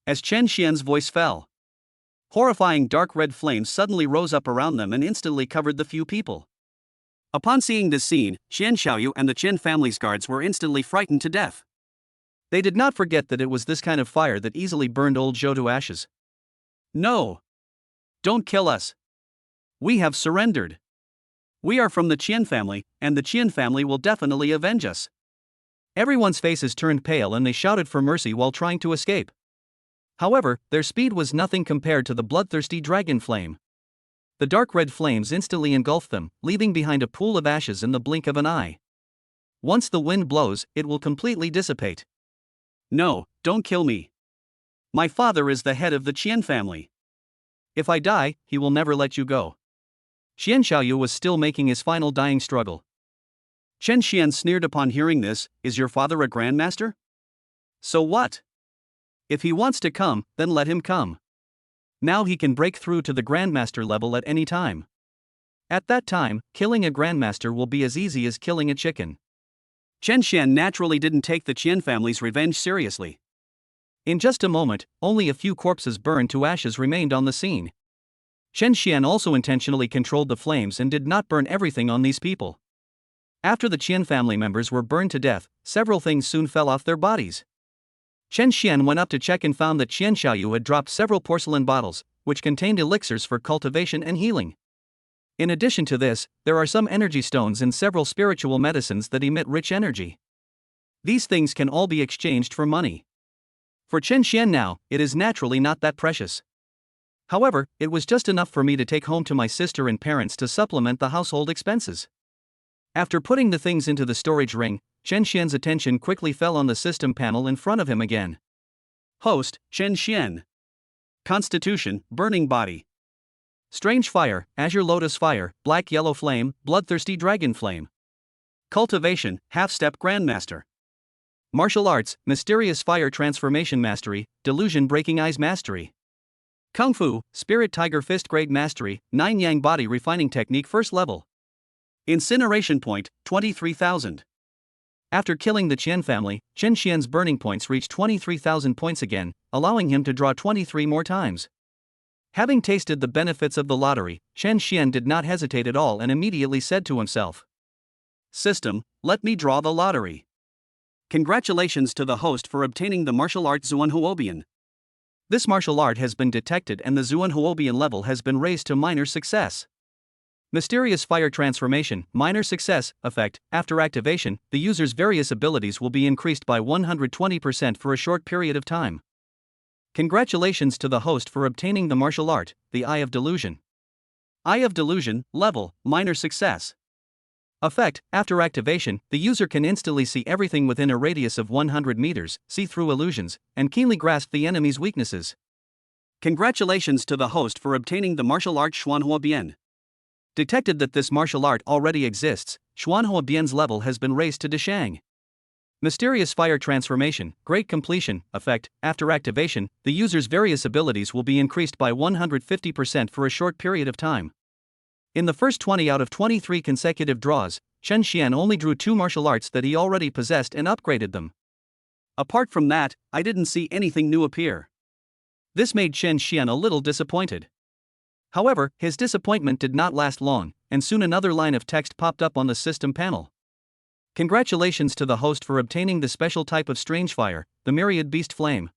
As Chen Xian's voice fell, horrifying dark red flames suddenly rose up around them and instantly covered the few people. Upon seeing this scene, Xian Xiaoyu and the Chen family's guards were instantly frightened to death. They did not forget that it was this kind of fire that easily burned old Zhou to ashes. No! Don't kill us! We have surrendered. We are from the Qian family, and the Qian family will definitely avenge us. Everyone's faces turned pale and they shouted for mercy while trying to escape. However, their speed was nothing compared to the bloodthirsty dragon flame. The dark red flames instantly engulfed them, leaving behind a pool of ashes in the blink of an eye. Once the wind blows, it will completely dissipate. No, don't kill me. My father is the head of the Qian family. If I die, he will never let you go. Xian Xiaoyu was still making his final dying struggle. Chen Xian sneered upon hearing this, is your father a grandmaster? So what? If he wants to come, then let him come. Now he can break through to the grandmaster level at any time. At that time, killing a grandmaster will be as easy as killing a chicken. Chen Xian naturally didn't take the Qian family's revenge seriously. In just a moment, only a few corpses burned to ashes remained on the scene. Chen Xian also intentionally controlled the flames and did not burn everything on these people. After the Qian family members were burned to death, several things soon fell off their bodies. Chen Xian went up to check and found that Xian Xiaoyu had dropped several porcelain bottles, which contained elixirs for cultivation and healing. In addition to this, there are some energy stones and several spiritual medicines that emit rich energy. These things can all be exchanged for money. For Chen Xian now, it is naturally not that precious. However, it was just enough for me to take home to my sister and parents to supplement the household expenses. After putting the things into the storage ring, Chen Xian's attention quickly fell on the system panel in front of him again. Host, Chen Xian. Constitution, burning body. Strange fire, azure lotus fire, black yellow flame, bloodthirsty dragon flame. Cultivation, half-step grandmaster. Martial arts, mysterious fire transformation mastery, delusion breaking eyes mastery. Kung Fu, spirit tiger fist grade mastery, 9 yang body refining technique first level. Incineration point, 23,000. After killing the Qian family, Chen Xian's burning points reached 23,000 points again, allowing him to draw 23 more times. Having tasted the benefits of the lottery, Chen Xian did not hesitate at all and immediately said to himself, "System, let me draw the lottery." Congratulations to the host for obtaining the martial art Zuanhuobian. This martial art has been detected and the Zuanhuobian level has been raised to minor success. Mysterious Fire Transformation, minor success, effect. After activation, the user's various abilities will be increased by 120% for a short period of time. Congratulations to the host for obtaining the martial art, the Eye of Delusion. Eye of Delusion, level, minor success. Effect, after activation, the user can instantly see everything within a radius of 100 meters, see through illusions, and keenly grasp the enemy's weaknesses. Congratulations to the host for obtaining the martial art Xuanhuobian. Detected that this martial art already exists, Xuanhuobian's level has been raised to Deshang. Mysterious Fire Transformation, Great Completion, effect. After activation, the user's various abilities will be increased by 150% for a short period of time. In the first 20 out of 23 consecutive draws, Chen Xian only drew 2 martial arts that he already possessed and upgraded them. Apart from that, I didn't see anything new appear. This made Chen Xian a little disappointed. However, his disappointment did not last long, and soon another line of text popped up on the system panel. Congratulations to the host for obtaining the special type of strange fire, the Myriad Beast Flame.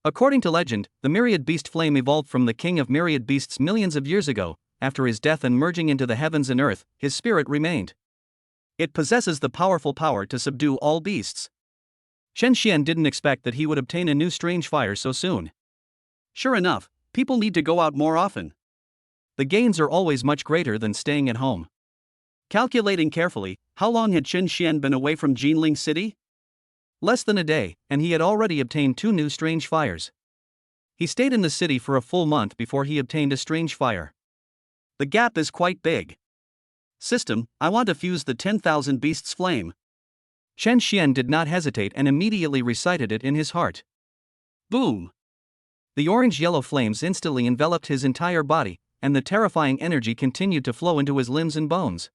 According to legend, the Myriad Beast Flame evolved from the king of myriad beasts millions of years ago. After his death and merging into the heavens and earth, his spirit remained. It possesses the powerful power to subdue all beasts. Chen Xian didn't expect that he would obtain a new strange fire so soon. Sure enough, people need to go out more often. The gains are always much greater than staying at home. Calculating carefully, how long had Chen Xian been away from Ginling City? Less than a day, and he had already obtained 2 new strange fires. He stayed in the city for a full month before he obtained a strange fire. The gap is quite big. System, I want to fuse the 10,000 beasts flame. Chen Xian did not hesitate and immediately recited it in his heart. Boom! The orange-yellow flames instantly enveloped his entire body, and the terrifying energy continued to flow into his limbs and bones.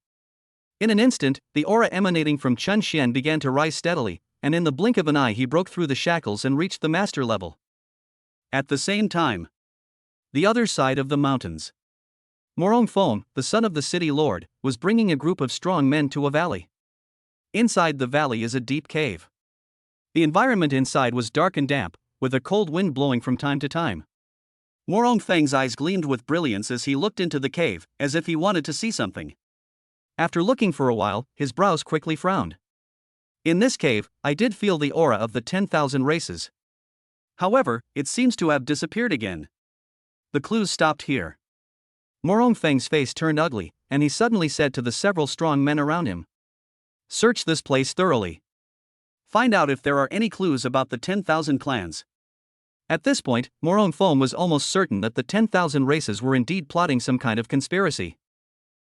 In an instant, the aura emanating from Chen Xian began to rise steadily, and in the blink of an eye he broke through the shackles and reached the master level. At the same time, the other side of the mountains, Morong Feng, the son of the city lord, was bringing a group of strong men to a valley. Inside the valley is a deep cave. The environment inside was dark and damp, with a cold wind blowing from time to time. Morong Feng's eyes gleamed with brilliance as he looked into the cave, as if he wanted to see something. After looking for a while, his brows quickly frowned. In this cave, I did feel the aura of the 10,000 races. However, it seems to have disappeared again. The clues stopped here. Morong Feng's face turned ugly, and he suddenly said to the several strong men around him, "Search this place thoroughly. Find out if there are any clues about the 10,000 clans." At this point, Morong Feng was almost certain that the 10,000 races were indeed plotting some kind of conspiracy.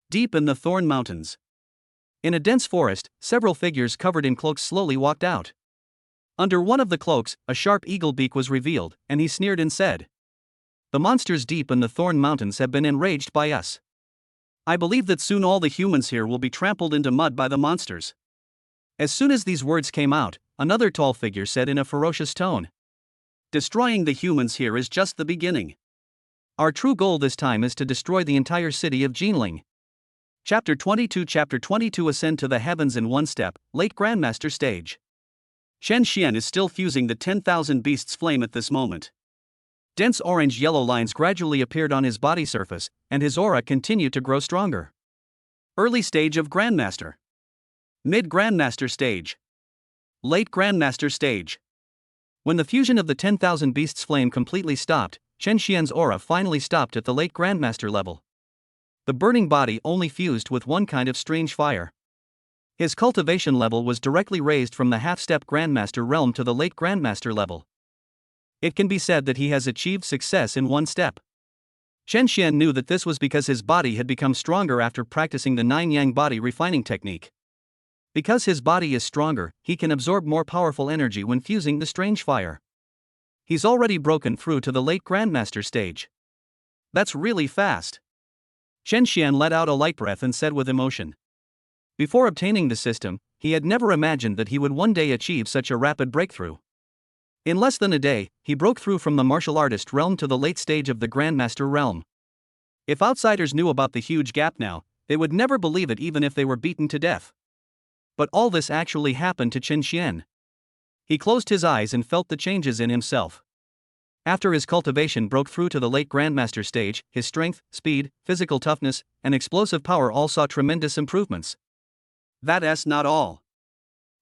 Deep in the Thorn Mountains, in a dense forest, several figures covered in cloaks slowly walked out. Under one of the cloaks, a sharp eagle beak was revealed, and he sneered and said, "The monsters deep in the Thorn Mountains have been enraged by us. I believe that soon all the humans here will be trampled into mud by the monsters." As soon as these words came out, another tall figure said in a ferocious tone, "Destroying the humans here is just the beginning. Our true goal this time is to destroy the entire city of Ginling." Chapter 22 Ascend to the Heavens in One Step, Late Grandmaster Stage. Chen Xian is still fusing the 10,000 beasts flame at this moment. Dense orange-yellow lines gradually appeared on his body surface, and his aura continued to grow stronger. Early stage of Grandmaster. Mid-Grandmaster Stage. Late Grandmaster Stage. When the fusion of the 10,000 beasts flame completely stopped, Chen Xian's aura finally stopped at the late Grandmaster level. The burning body only fused with one kind of strange fire. His cultivation level was directly raised from the half-step Grandmaster realm to the late Grandmaster level. It can be said that he has achieved success in one step. Chen Xian knew that this was because his body had become stronger after practicing the 9-yang body refining technique. Because his body is stronger, he can absorb more powerful energy when fusing the strange fire. He's already broken through to the late Grandmaster stage. That's really fast. Chen Xian let out a light breath and said with emotion, Before obtaining the system, he had never imagined that he would one day achieve such a rapid breakthrough. In less than a day, he broke through from the martial artist realm to the late stage of the grandmaster realm. If outsiders knew about the huge gap now, they would never believe it even if they were beaten to death. But all this actually happened to Chen Xian. He closed his eyes and felt the changes in himself. After his cultivation broke through to the late grandmaster stage, his strength, speed, physical toughness, and explosive power all saw tremendous improvements. That's not all.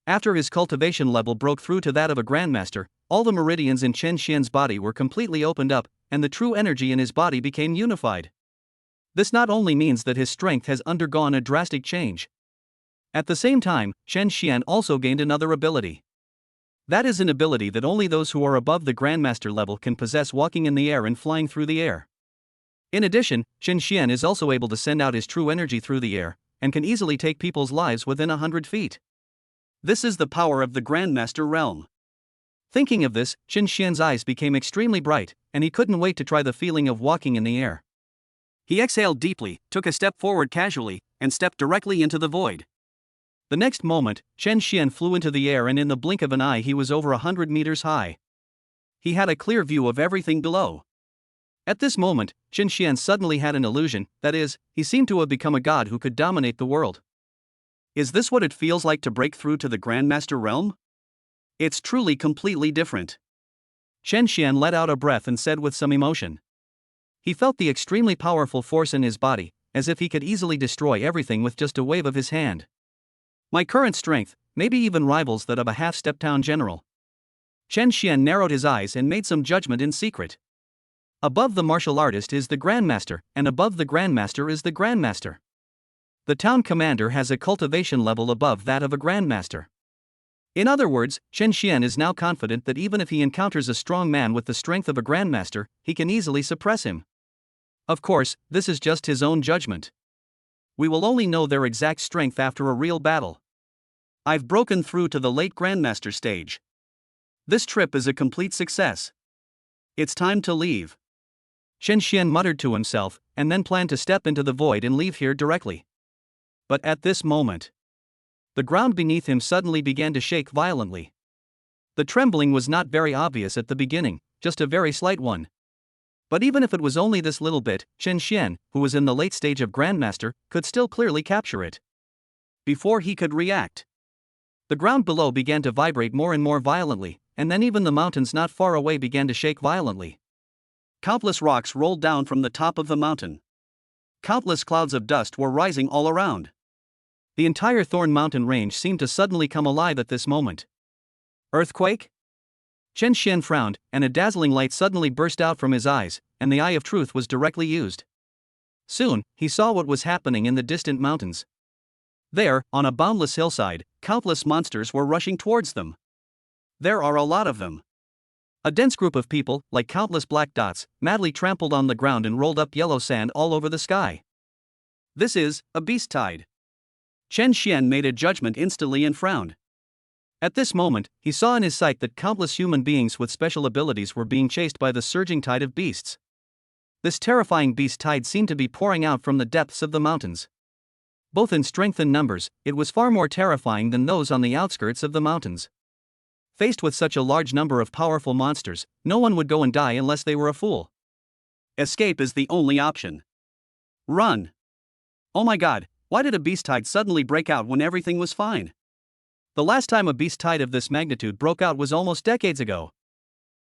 After his cultivation level broke through to that of a grandmaster, all the meridians in Chen Xian's body were completely opened up, and the true energy in his body became unified. This not only means that his strength has undergone a drastic change. At the same time, Chen Xian also gained another ability. That is an ability that only those who are above the grandmaster level can possess, walking in the air and flying through the air. In addition, Chen Xian is also able to send out his true energy through the air, and can easily take people's lives within 100 feet. This is the power of the grandmaster realm. Thinking of this, Chen Xian's eyes became extremely bright, and he couldn't wait to try the feeling of walking in the air. He exhaled deeply, took a step forward casually, and stepped directly into the void. The next moment, Chen Xian flew into the air, and in the blink of an eye he was over 100 meters high. He had a clear view of everything below. At this moment, Chen Xian suddenly had an illusion, that is, he seemed to have become a god who could dominate the world. Is this what it feels like to break through to the grandmaster realm? It's truly completely different. Chen Xian let out a breath and said with some emotion. He felt the extremely powerful force in his body, as if he could easily destroy everything with just a wave of his hand. My current strength, maybe even rivals that of a half-step town general. Chen Xian narrowed his eyes and made some judgment in secret. Above the martial artist is the grandmaster, and above the grandmaster is the grandmaster. The town commander has a cultivation level above that of a grandmaster. In other words, Chen Xian is now confident that even if he encounters a strong man with the strength of a grandmaster, he can easily suppress him. Of course, this is just his own judgment. We will only know their exact strength after a real battle. I've broken through to the late grandmaster stage. This trip is a complete success. It's time to leave. Chen Xian muttered to himself, and then planned to step into the void and leave here directly. But at this moment, the ground beneath him suddenly began to shake violently. The trembling was not very obvious at the beginning, just a very slight one. But even if it was only this little bit, Chen Xian, who was in the late stage of grandmaster, could still clearly capture it. Before he could react, the ground below began to vibrate more and more violently, and then even the mountains not far away began to shake violently. Countless rocks rolled down from the top of the mountain. Countless clouds of dust were rising all around. The entire Thorn Mountain range seemed to suddenly come alive at this moment. Earthquake? Chen Xian frowned, and a dazzling light suddenly burst out from his eyes, and the eye of truth was directly used. Soon, he saw what was happening in the distant mountains. There, on a boundless hillside, countless monsters were rushing towards them. There are a lot of them. A dense group of people, like countless black dots, madly trampled on the ground and rolled up yellow sand all over the sky. This is a beast tide. Chen Xian made a judgment instantly and frowned. At this moment, he saw in his sight that countless human beings with special abilities were being chased by the surging tide of beasts. This terrifying beast tide seemed to be pouring out from the depths of the mountains. Both in strength and numbers, it was far more terrifying than those on the outskirts of the mountains. Faced with such a large number of powerful monsters, no one would go and die unless they were a fool. Escape is the only option. Run. Oh my god, why did a beast tide suddenly break out when everything was fine? The last time a beast tide of this magnitude broke out was almost decades ago.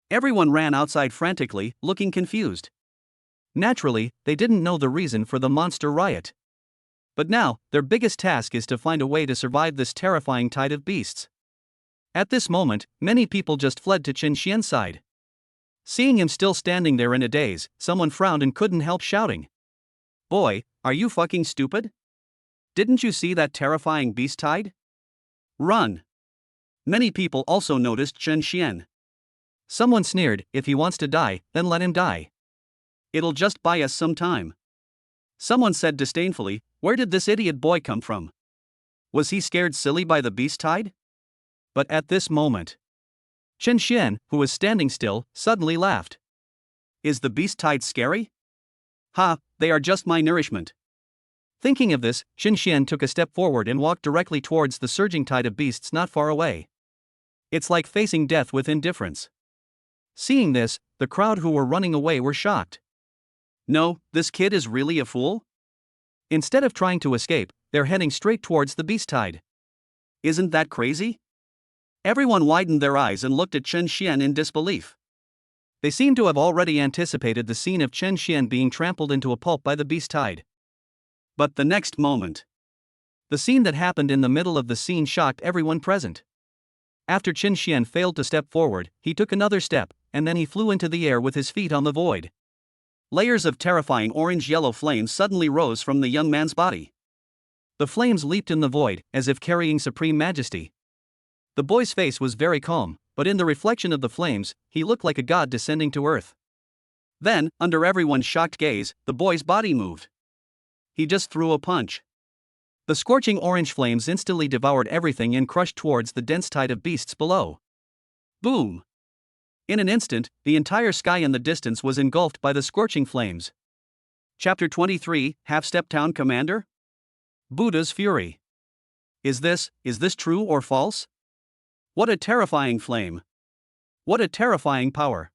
Everyone ran outside frantically, looking confused. Naturally, they didn't know the reason for the monster riot. But now, their biggest task is to find a way to survive this terrifying tide of beasts. At this moment, many people just fled to Chen Xian's side. Seeing him still standing there in a daze, someone frowned and couldn't help shouting. Boy, are you fucking stupid? Didn't you see that terrifying beast tide? Run. Many people also noticed Chen Xian. Someone sneered, if he wants to die, then let him die. It'll just buy us some time. Someone said disdainfully, where did this idiot boy come from? Was he scared silly by the beast tide? But at this moment, Chen Xian, who was standing still, suddenly laughed. Is the beast tide scary? Ha, they are just my nourishment. Thinking of this, Qin Xian took a step forward and walked directly towards the surging tide of beasts not far away. It's like facing death with indifference. Seeing this, the crowd who were running away were shocked. No, this kid is really a fool? Instead of trying to escape, they're heading straight towards the beast tide. Isn't that crazy? Everyone widened their eyes and looked at Qin Xian in disbelief. They seemed to have already anticipated the scene of Qin Xian being trampled into a pulp by the beast tide. But the next moment, the scene that happened in the middle of the scene shocked everyone present. After Qin Xian failed to step forward, he took another step, and then he flew into the air with his feet on the void. Layers of terrifying orange-yellow flames suddenly rose from the young man's body. The flames leaped in the void, as if carrying supreme majesty. The boy's face was very calm, but in the reflection of the flames, he looked like a god descending to earth. Then, under everyone's shocked gaze, the boy's body moved. He just threw a punch. The scorching orange flames instantly devoured everything and crushed towards the dense tide of beasts below. Boom! In an instant, the entire sky in the distance was engulfed by the scorching flames. Chapter 23, Half-Step Town Commander? Buddha's Fury. Is this true or false? What a terrifying flame! What a terrifying power!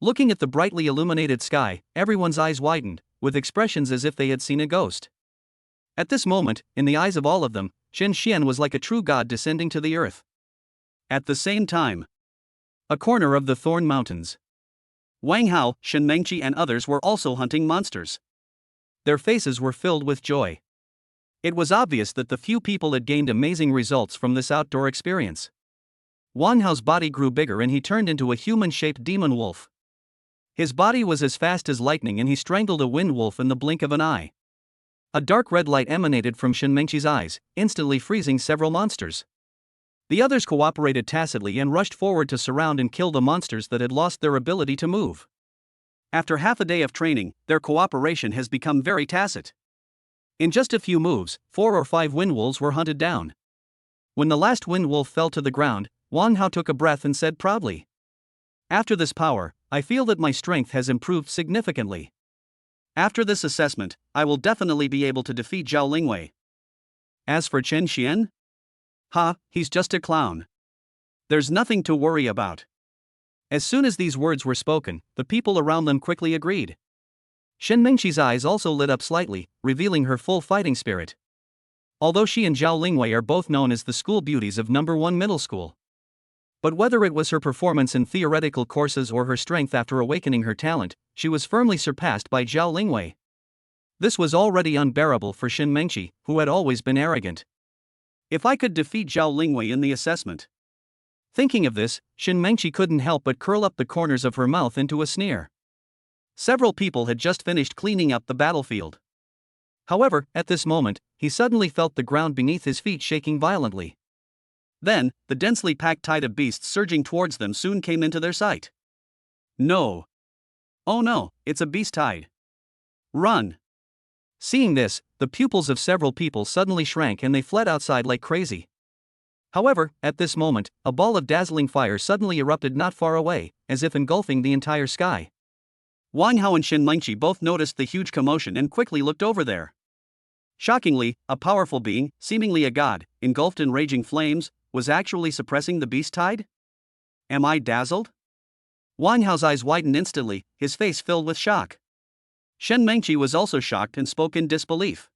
Looking at the brightly illuminated sky, everyone's eyes widened, with expressions as if they had seen a ghost. At this moment, in the eyes of all of them, Qin Xian was like a true god descending to the earth. At the same time, a corner of the Thorn Mountains. Wang Hao, Shen Mengqi and others were also hunting monsters. Their faces were filled with joy. It was obvious that the few people had gained amazing results from this outdoor experience. Wang Hao's body grew bigger and he turned into a human-shaped demon wolf. His body was as fast as lightning and he strangled a wind wolf in the blink of an eye. A dark red light emanated from Shen Mengqi's eyes, instantly freezing several monsters. The others cooperated tacitly and rushed forward to surround and kill the monsters that had lost their ability to move. After half a day of training, their cooperation has become very tacit. In just a few moves, 4 or 5 wind wolves were hunted down. When the last wind wolf fell to the ground, Wang Hao took a breath and said proudly, "After this power, I feel that my strength has improved significantly. After this assessment, I will definitely be able to defeat Zhao Lingwei. As for Qin Xian? He's just a clown. There's nothing to worry about." As soon as these words were spoken, the people around them quickly agreed. Shen Mengqi's eyes also lit up slightly, revealing her full fighting spirit. Although she and Zhao Lingwei are both known as the school beauties of No. 1 middle school. But whether it was her performance in theoretical courses or her strength after awakening her talent, she was firmly surpassed by Zhao Lingwei. This was already unbearable for Shen Mengqi, who had always been arrogant. If I could defeat Zhao Lingwei in the assessment. Thinking of this, Shen Mengqi couldn't help but curl up the corners of her mouth into a sneer. Several people had just finished cleaning up the battlefield. However, at this moment, he suddenly felt the ground beneath his feet shaking violently. Then, the densely packed tide of beasts surging towards them soon came into their sight. No! Oh no, it's a beast tide. Run! Seeing this, the pupils of several people suddenly shrank and they fled outside like crazy. However, at this moment, a ball of dazzling fire suddenly erupted not far away, as if engulfing the entire sky. Wang Hao and Shen Mengqi both noticed the huge commotion and quickly looked over there. Shockingly, a powerful being, seemingly a god, engulfed in raging flames, was actually suppressing the beast tide? Am I dazzled? Wang Hao's eyes widened instantly, his face filled with shock. Shen Mengqi was also shocked and spoke in disbelief.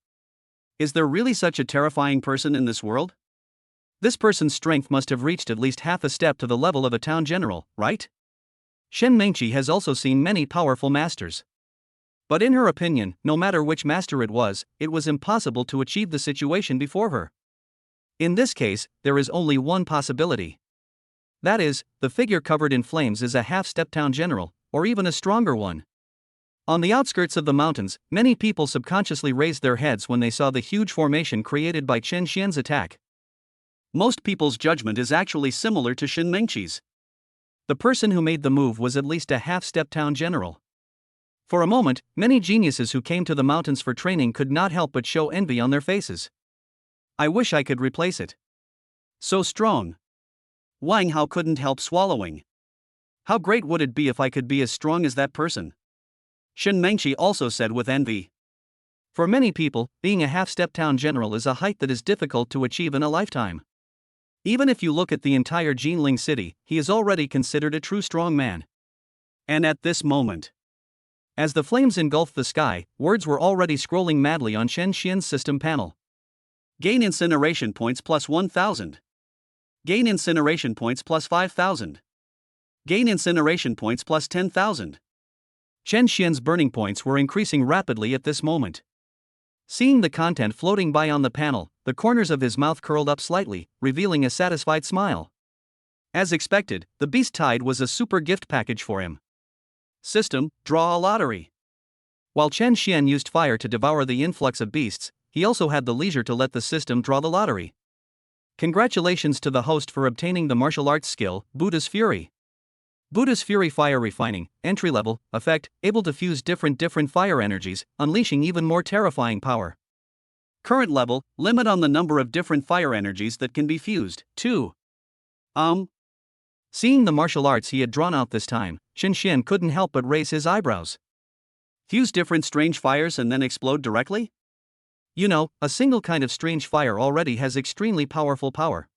Is there really such a terrifying person in this world? This person's strength must have reached at least half a step to the level of a town general, right? Shen Mengqi has also seen many powerful masters. But in her opinion, no matter which master it was impossible to achieve the situation before her. In this case, there is only one possibility. That is, the figure covered in flames is a half-step town general, or even a stronger one. On the outskirts of the mountains, many people subconsciously raised their heads when they saw the huge formation created by Qin Xian's attack. Most people's judgment is actually similar to Shen Mengqi's. The person who made the move was at least a half-step town general. For a moment, many geniuses who came to the mountains for training could not help but show envy on their faces. I wish I could replace it. So strong. Wang Hao couldn't help swallowing. How great would it be if I could be as strong as that person? Shen Mengqi also said with envy. For many people, being a half-step town general is a height that is difficult to achieve in a lifetime. Even if you look at the entire Ginling city, he is already considered a true strong man. And at this moment, as the flames engulfed the sky, words were already scrolling madly on Chen Xian's system panel. Gain incineration points plus 1,000. Gain incineration points plus 5,000. Gain incineration points plus 10,000. Chen Xian's burning points were increasing rapidly at this moment. Seeing the content floating by on the panel, the corners of his mouth curled up slightly, revealing a satisfied smile. As expected, the Beast Tide was a super gift package for him. System, draw a lottery. While Chen Xian used fire to devour the influx of beasts, he also had the leisure to let the system draw the lottery. Congratulations to the host for obtaining the martial arts skill, Buddha's Fury. Buddha's Fury Fire Refining, entry level, effect, able to fuse different fire energies, unleashing even more terrifying power. Current level, limit on the number of different fire energies that can be fused, 2. Seeing the martial arts he had drawn out this time, Chen Xian couldn't help but raise his eyebrows. Fuse different strange fires and then explode directly? You know, a single kind of strange fire already has extremely powerful power.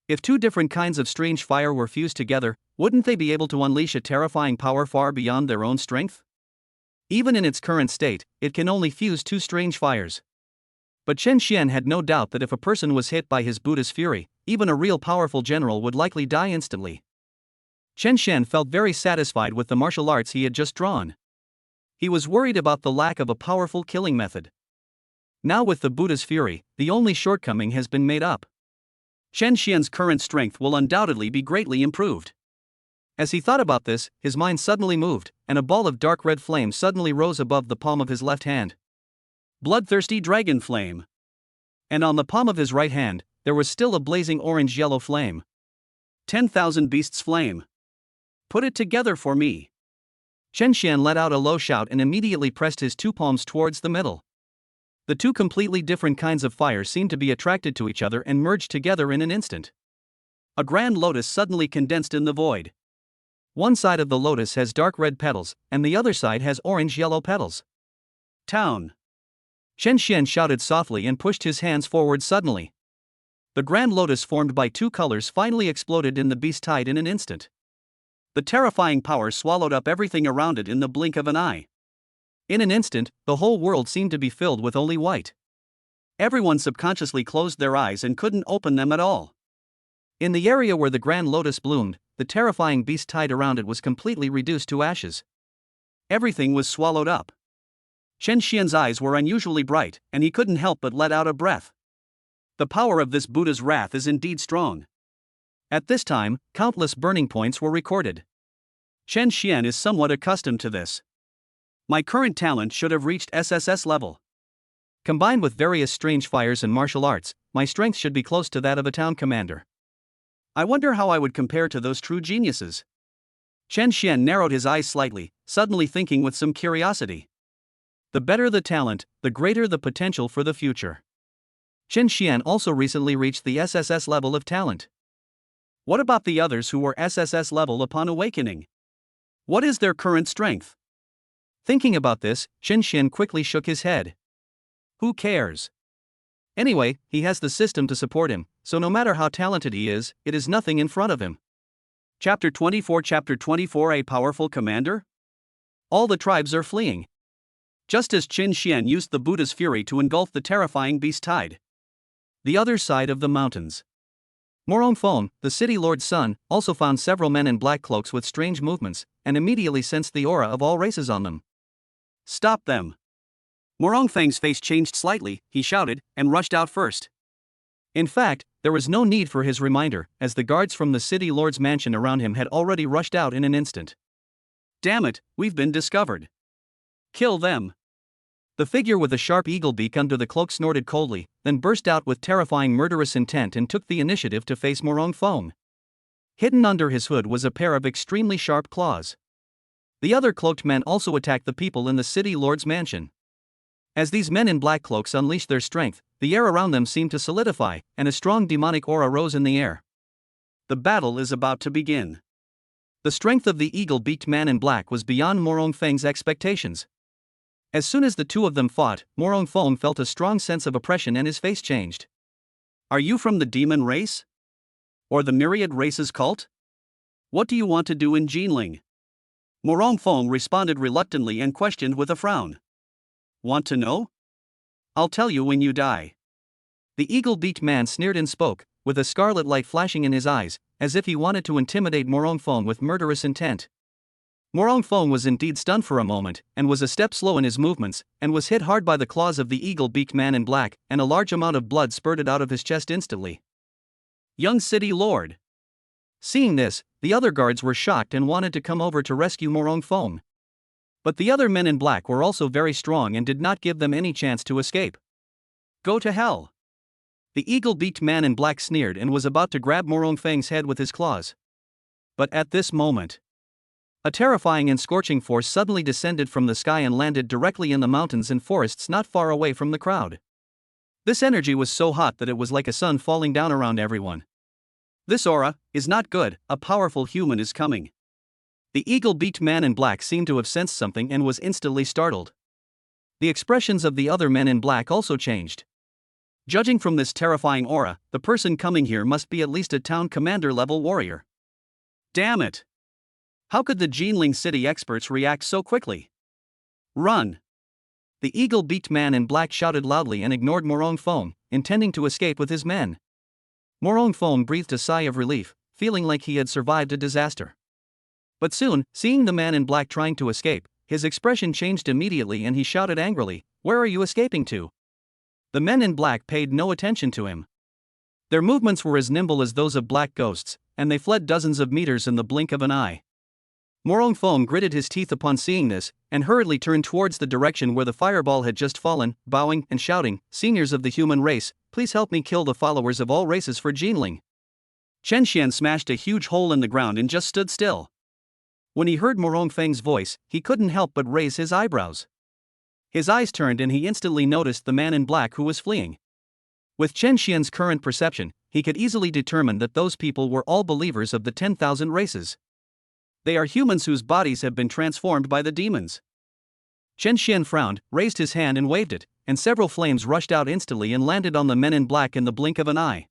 If two different kinds of strange fire were fused together, wouldn't they be able to unleash a terrifying power far beyond their own strength? Even in its current state, it can only fuse two strange fires. But Chen Xian had no doubt that if a person was hit by his Buddha's Fury, even a real powerful general would likely die instantly. Chen Xian felt very satisfied with the martial arts he had just drawn. He was worried about the lack of a powerful killing method. Now with the Buddha's Fury, the only shortcoming has been made up. Chen Xian's current strength will undoubtedly be greatly improved. As he thought about this, his mind suddenly moved, and a ball of dark red flame suddenly rose above the palm of his left hand. Bloodthirsty Dragon Flame. And on the palm of his right hand, there was still a blazing orange-yellow flame. 10,000 Beasts Flame. Put it together for me. Chen Xian let out a low shout and immediately pressed his two palms towards the middle. The two completely different kinds of fire seemed to be attracted to each other and merged together in an instant. A grand lotus suddenly condensed in the void. One side of the lotus has dark red petals, and the other side has orange-yellow petals. Town. Chen Xian shouted softly and pushed his hands forward suddenly. The grand lotus formed by two colors finally exploded in the Beast Tide in an instant. The terrifying power swallowed up everything around it in the blink of an eye. In an instant, the whole world seemed to be filled with only white. Everyone subconsciously closed their eyes and couldn't open them at all. In the area where the grand lotus bloomed, the terrifying Beast Tide around it was completely reduced to ashes. Everything was swallowed up. Chen Xian's eyes were unusually bright, and he couldn't help but let out a breath. The power of this Buddha's wrath is indeed strong. At this time, countless burning points were recorded. Chen Xian is somewhat accustomed to this. My current talent should have reached SSS level. Combined with various strange fires and martial arts, my strength should be close to that of a town commander. I wonder how I would compare to those true geniuses. Chen Xian narrowed his eyes slightly, suddenly thinking with some curiosity. The better the talent, the greater the potential for the future. Chen Xian also recently reached the SSS level of talent. What about the others who were SSS level upon awakening? What is their current strength? Thinking about this, Chen Xian quickly shook his head. Who cares? Anyway, he has the system to support him, so no matter how talented he is, it is nothing in front of him. Chapter 24 A Powerful Commander? All the tribes are fleeing. Just as Chen Xian used the Buddha's Fury to engulf the terrifying Beast Tide. The other side of the mountains. Morong Feng, the city lord's son, also found several men in black cloaks with strange movements, and immediately sensed the aura of all races on them. Stop them! Morong Feng's face changed slightly, he shouted, and rushed out first. In fact, there was no need for his reminder, as the guards from the city lord's mansion around him had already rushed out in an instant. Damn it, we've been discovered. Kill them! The figure with a sharp eagle beak under the cloak snorted coldly, then burst out with terrifying murderous intent and took the initiative to face Morong Feng. Hidden under his hood was a pair of extremely sharp claws. The other cloaked men also attacked the people in the city lord's mansion. As these men in black cloaks unleashed their strength, the air around them seemed to solidify, and a strong demonic aura rose in the air. The battle is about to begin. The strength of the eagle-beaked man in black was beyond Morong Feng's expectations. As soon as the two of them fought, Morong Fong felt a strong sense of oppression and his face changed. Are you from the demon race? Or the myriad races cult? What do you want to do in Ginling? Morong Fong responded reluctantly and questioned with a frown. Want to know? I'll tell you when you die. The eagle-beaked man sneered and spoke, with a scarlet light flashing in his eyes, as if he wanted to intimidate Morong Fong with murderous intent. Morong Fong was indeed stunned for a moment, and was a step slow in his movements, and was hit hard by the claws of the eagle-beaked man in black, and a large amount of blood spurted out of his chest instantly. Young city lord. Seeing this, the other guards were shocked and wanted to come over to rescue Morong Fong. But the other men in black were also very strong and did not give them any chance to escape. Go to hell. The eagle-beaked man in black sneered and was about to grab Morong Fong's head with his claws. But at this moment, a terrifying and scorching force suddenly descended from the sky and landed directly in the mountains and forests not far away from the crowd. This energy was so hot that it was like a sun falling down around everyone. This aura is not good, a powerful human is coming. The eagle-beaked man in black seemed to have sensed something and was instantly startled. The expressions of the other men in black also changed. Judging from this terrifying aura, the person coming here must be at least a town commander level warrior. Damn it! How could the Ginling city experts react so quickly? Run! The eagle-beaked man in black shouted loudly and ignored Morong Fong, intending to escape with his men. Morong Fong breathed a sigh of relief, feeling like he had survived a disaster. But soon, seeing the man in black trying to escape, his expression changed immediately and he shouted angrily, "Where are you escaping to?" The men in black paid no attention to him. Their movements were as nimble as those of black ghosts, and they fled dozens of meters in the blink of an eye. Morong Fong gritted his teeth upon seeing this, and hurriedly turned towards the direction where the fireball had just fallen, bowing and shouting, "Seniors of the human race, please help me kill the followers of all races for Ginling." Chen Xian smashed a huge hole in the ground and just stood still. When he heard Morong Feng's voice, he couldn't help but raise his eyebrows. His eyes turned and he instantly noticed the man in black who was fleeing. With Chen Xian's current perception, he could easily determine that those people were all believers of the 10,000 races. They are humans whose bodies have been transformed by the demons. Chen Xian frowned, raised his hand and waved it, and several flames rushed out instantly and landed on the men in black in the blink of an eye.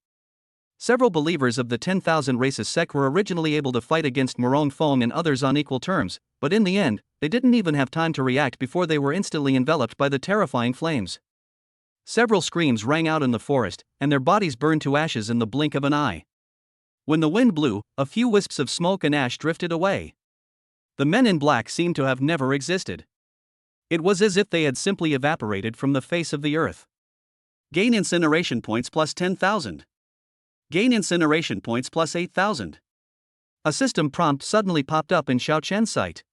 Several believers of the 10,000 races sect were originally able to fight against Morong Fong and others on equal terms, but in the end, they didn't even have time to react before they were instantly enveloped by the terrifying flames. Several screams rang out in the forest, and their bodies burned to ashes in the blink of an eye. When the wind blew, a few wisps of smoke and ash drifted away. The men in black seemed to have never existed. It was as if they had simply evaporated from the face of the earth. Gain incineration points plus 10,000. Gain incineration points plus 8,000. A system prompt suddenly popped up in Xiao Chen's sight.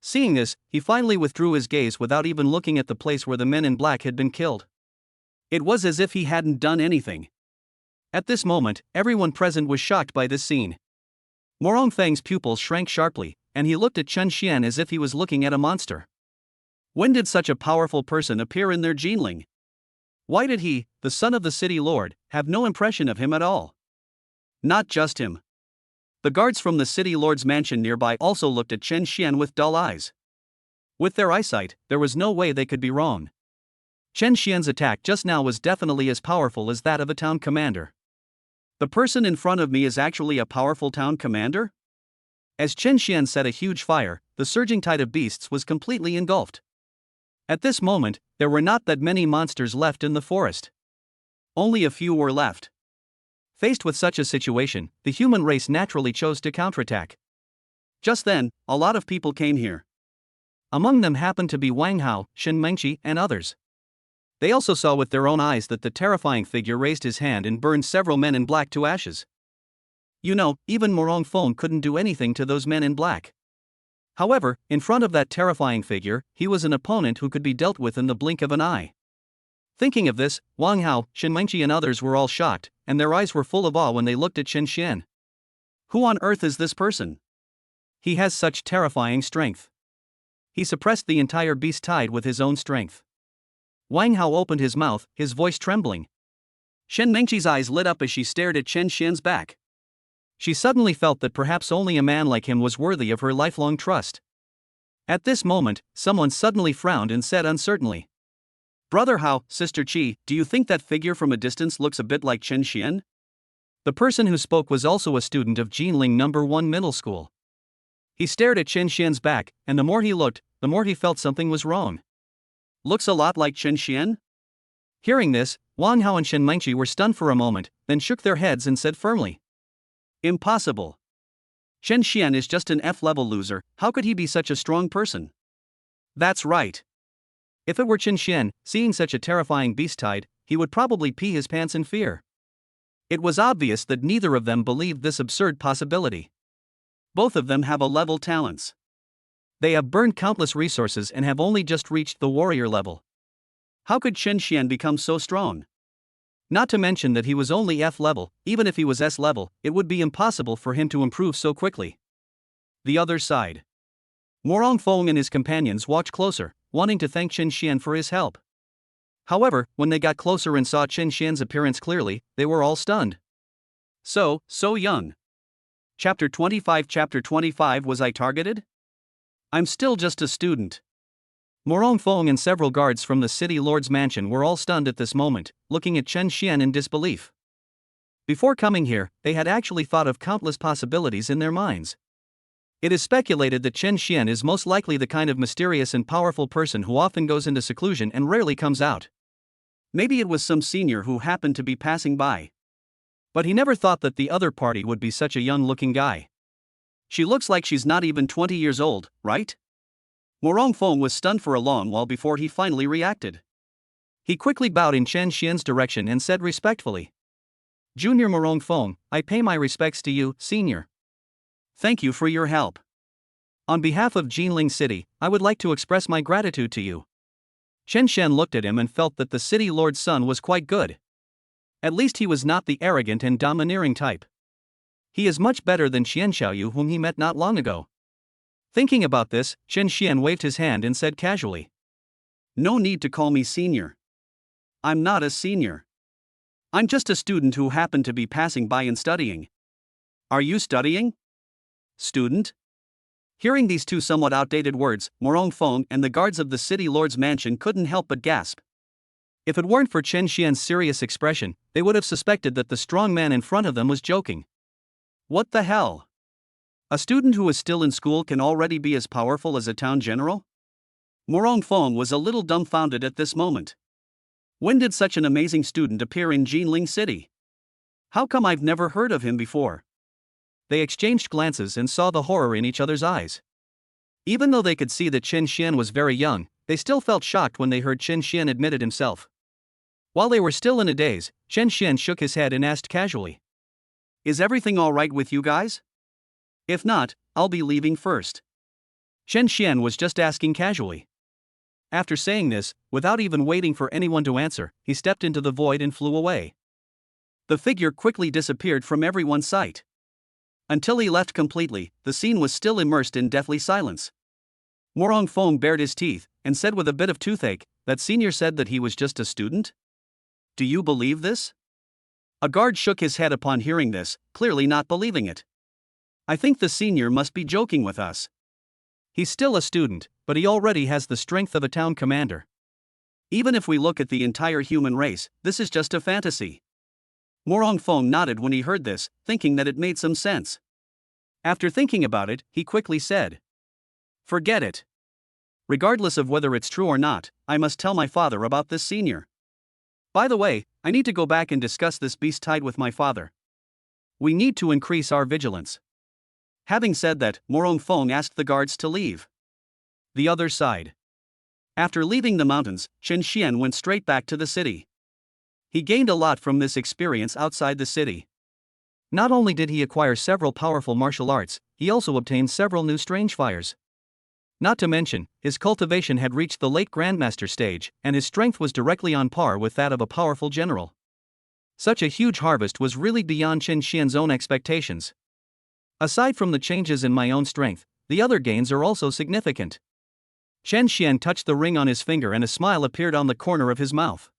Seeing this, he finally withdrew his gaze without even looking at the place where the men in black had been killed. It was as if he hadn't done anything. At this moment, everyone present was shocked by this scene. Morong Feng's pupils shrank sharply, and he looked at Chen Xian as if he was looking at a monster. When did such a powerful person appear in their Ginling? Why did he, the son of the city lord, have no impression of him at all? Not just him. The guards from the city lord's mansion nearby also looked at Chen Xian with dull eyes. With their eyesight, there was no way they could be wrong. Chen Xian's attack just now was definitely as powerful as that of a town commander. The person in front of me is actually a powerful town commander? As Chen Xian set a huge fire, the surging tide of beasts was completely engulfed. At this moment, there were not that many monsters left in the forest. Only a few were left. Faced with such a situation, the human race naturally chose to counterattack. Just then, a lot of people came here. Among them happened to be Wang Hao, Shen Mengqi, and others. They also saw with their own eyes that the terrifying figure raised his hand and burned several men in black to ashes. You know, even Morong Fong couldn't do anything to those men in black. However, in front of that terrifying figure, he was an opponent who could be dealt with in the blink of an eye. Thinking of this, Wang Hao, Shen Mengqi and others were all shocked, and their eyes were full of awe when they looked at Chen Xian. Who on earth is this person? He has such terrifying strength. He suppressed the entire beast tide with his own strength. Wang Hao opened his mouth, his voice trembling. Shen Mengqi's eyes lit up as she stared at Chen Xian's back. She suddenly felt that perhaps only a man like him was worthy of her lifelong trust. At this moment, someone suddenly frowned and said uncertainly, "Brother Hao, Sister Qi, do you think that figure from a distance looks a bit like Chen Xian?" The person who spoke was also a student of Ginling No. 1 Middle School. He stared at Chen Xian's back, and the more he looked, the more he felt something was wrong. "Looks a lot like Chen Xian?" Hearing this, Wang Hao and Shen Mengqi were stunned for a moment, then shook their heads and said firmly, "Impossible. Chen Xian is just an F-level loser, how could he be such a strong person?" "That's right. If it were Chen Xian, seeing such a terrifying beast-tide, he would probably pee his pants in fear." It was obvious that neither of them believed this absurd possibility. Both of them have A-level talents. They have burned countless resources and have only just reached the warrior level. How could Chen Xian become so strong? Not to mention that he was only F-level, even if he was S-level, it would be impossible for him to improve so quickly. The other side. Morong Fong and his companions walked closer, wanting to thank Chen Xian for his help. However, when they got closer and saw Chen Xian's appearance clearly, they were all stunned. So young. Chapter 25. Was I targeted? I'm still just a student. Morong Fong and several guards from the city lord's mansion were all stunned at this moment, looking at Chen Xian in disbelief. Before coming here, they had actually thought of countless possibilities in their minds. It is speculated that Chen Xian is most likely the kind of mysterious and powerful person who often goes into seclusion and rarely comes out. Maybe it was some senior who happened to be passing by. But he never thought that the other party would be such a young-looking guy. She looks like she's not even 20 years old, right? Morong Fong was stunned for a long while before he finally reacted. He quickly bowed in Chen Xian's direction and said respectfully, "Junior Morong Fong, I pay my respects to you, senior. Thank you for your help. On behalf of Ginling City, I would like to express my gratitude to you." Chen Xian looked at him and felt that the city lord's son was quite good. At least he was not the arrogant and domineering type. He is much better than Qian Xiaoyu, whom he met not long ago. Thinking about this, Chen Xian waved his hand and said casually, "No need to call me senior. I'm not a senior. I'm just a student who happened to be passing by and studying." "Are you studying? Student?" Hearing these two somewhat outdated words, Morong Fong and the guards of the city lord's mansion couldn't help but gasp. If it weren't for Chen Xian's serious expression, they would have suspected that the strong man in front of them was joking. What the hell? A student who is still in school can already be as powerful as a town general? Morong Fong was a little dumbfounded at this moment. When did such an amazing student appear in Ginling City? How come I've never heard of him before? They exchanged glances and saw the horror in each other's eyes. Even though they could see that Chen Xian was very young, they still felt shocked when they heard Chen Xian admit it himself. While they were still in a daze, Chen Xian shook his head and asked casually, "Is everything all right with you guys? If not, I'll be leaving first." Chen Xian was just asking casually. After saying this, without even waiting for anyone to answer, he stepped into the void and flew away. The figure quickly disappeared from everyone's sight. Until he left completely, the scene was still immersed in deathly silence. Morong Fong bared his teeth and said with a bit of toothache, "That senior said that he was just a student? Do you believe this?" A guard shook his head upon hearing this, clearly not believing it. "I think the senior must be joking with us. He's still a student, but he already has the strength of a town commander. Even if we look at the entire human race, this is just a fantasy." Morong Fong nodded when he heard this, thinking that it made some sense. After thinking about it, he quickly said, "Forget it. Regardless of whether it's true or not, I must tell my father about this senior. By the way, I need to go back and discuss this beast-tide with my father. We need to increase our vigilance." Having said that, Morong Fong asked the guards to leave. The other side. After leaving the mountains, Chen Xian went straight back to the city. He gained a lot from this experience outside the city. Not only did he acquire several powerful martial arts, he also obtained several new strange fires. Not to mention, his cultivation had reached the late grandmaster stage, and his strength was directly on par with that of a powerful general. Such a huge harvest was really beyond Chen Xian's own expectations. Aside from the changes in my own strength, the other gains are also significant. Chen Xian touched the ring on his finger and a smile appeared on the corner of his mouth.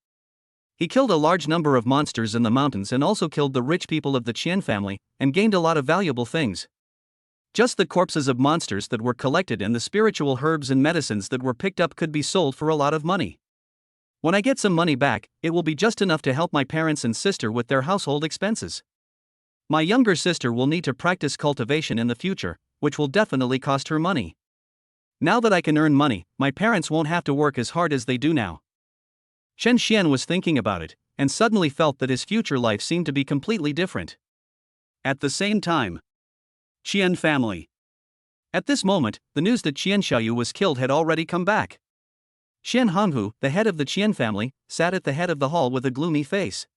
He killed a large number of monsters in the mountains and also killed the rich people of the Qian family, and gained a lot of valuable things. Just the corpses of monsters that were collected and the spiritual herbs and medicines that were picked up could be sold for a lot of money. When I get some money back, it will be just enough to help my parents and sister with their household expenses. My younger sister will need to practice cultivation in the future, which will definitely cost her money. Now that I can earn money, my parents won't have to work as hard as they do now. Chen Xian was thinking about it, and suddenly felt that his future life seemed to be completely different. At the same time, Qian family. At this moment, the news that Qian Xiaoyu was killed had already come back. Qian Honghu, the head of the Qian family, sat at the head of the hall with a gloomy face.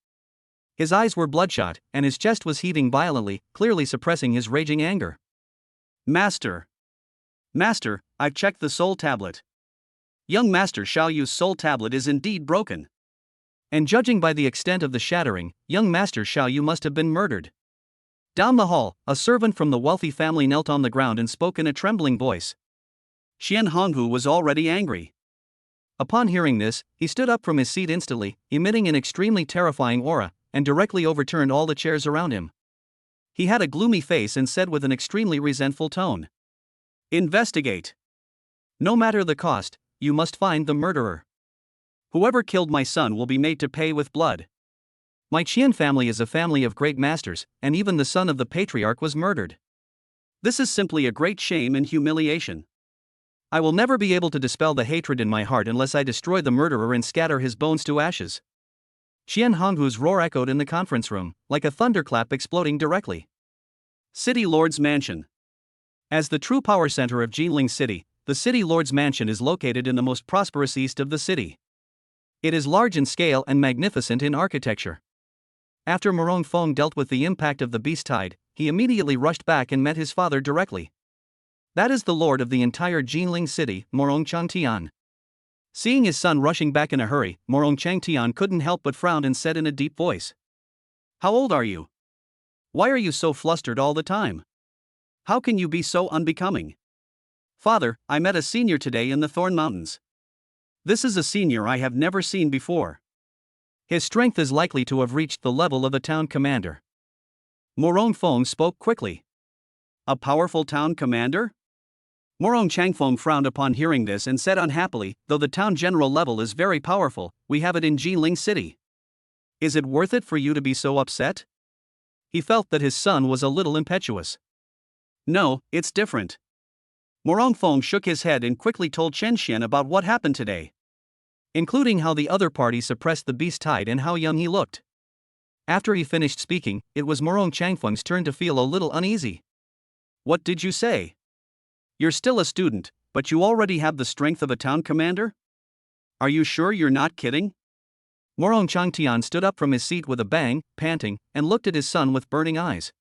His eyes were bloodshot, and his chest was heaving violently, clearly suppressing his raging anger. Master! Master, I've checked the soul tablet. Young Master Xiaoyu's soul tablet is indeed broken. And judging by the extent of the shattering, young Master Xiaoyu must have been murdered. Down the hall, a servant from the wealthy family knelt on the ground and spoke in a trembling voice. Qian Honghu was already angry. Upon hearing this, he stood up from his seat instantly, emitting an extremely terrifying aura, and directly overturned all the chairs around him. He had a gloomy face and said with an extremely resentful tone, "Investigate. No matter the cost, you must find the murderer. Whoever killed my son will be made to pay with blood. My Qian family is a family of great masters, and even the son of the patriarch was murdered. This is simply a great shame and humiliation. I will never be able to dispel the hatred in my heart unless I destroy the murderer and scatter his bones to ashes." Qian Honghu's roar echoed in the conference room, like a thunderclap exploding directly. City Lord's Mansion. As the true power center of Ginling City, the City Lord's Mansion is located in the most prosperous east of the city. It is large in scale and magnificent in architecture. After Morong Feng dealt with the impact of the beast tide, he immediately rushed back and met his father directly. That is the lord of the entire Ginling city, Morong Changtian. Seeing his son rushing back in a hurry, Morong Changtian couldn't help but frown and said in a deep voice, "How old are you? Why are you so flustered all the time? How can you be so unbecoming?" "Father, I met a senior today in the Thorn Mountains. This is a senior I have never seen before. His strength is likely to have reached the level of a town commander." Morong Feng spoke quickly. "A powerful town commander?" Morong Changfeng frowned upon hearing this and said unhappily, "Though the town general level is very powerful, we have it in Ginling City. Is it worth it for you to be so upset?" He felt that his son was a little impetuous. "No, it's different." Morong Feng shook his head and quickly told Chen Xian about what happened today, including how the other party suppressed the beast tide and how young he looked. After he finished speaking, it was Morong Changfeng's turn to feel a little uneasy. "What did you say? You're still a student, but you already have the strength of a town commander? Are you sure you're not kidding?" Morong Changtian stood up from his seat with a bang, panting, and looked at his son with burning eyes.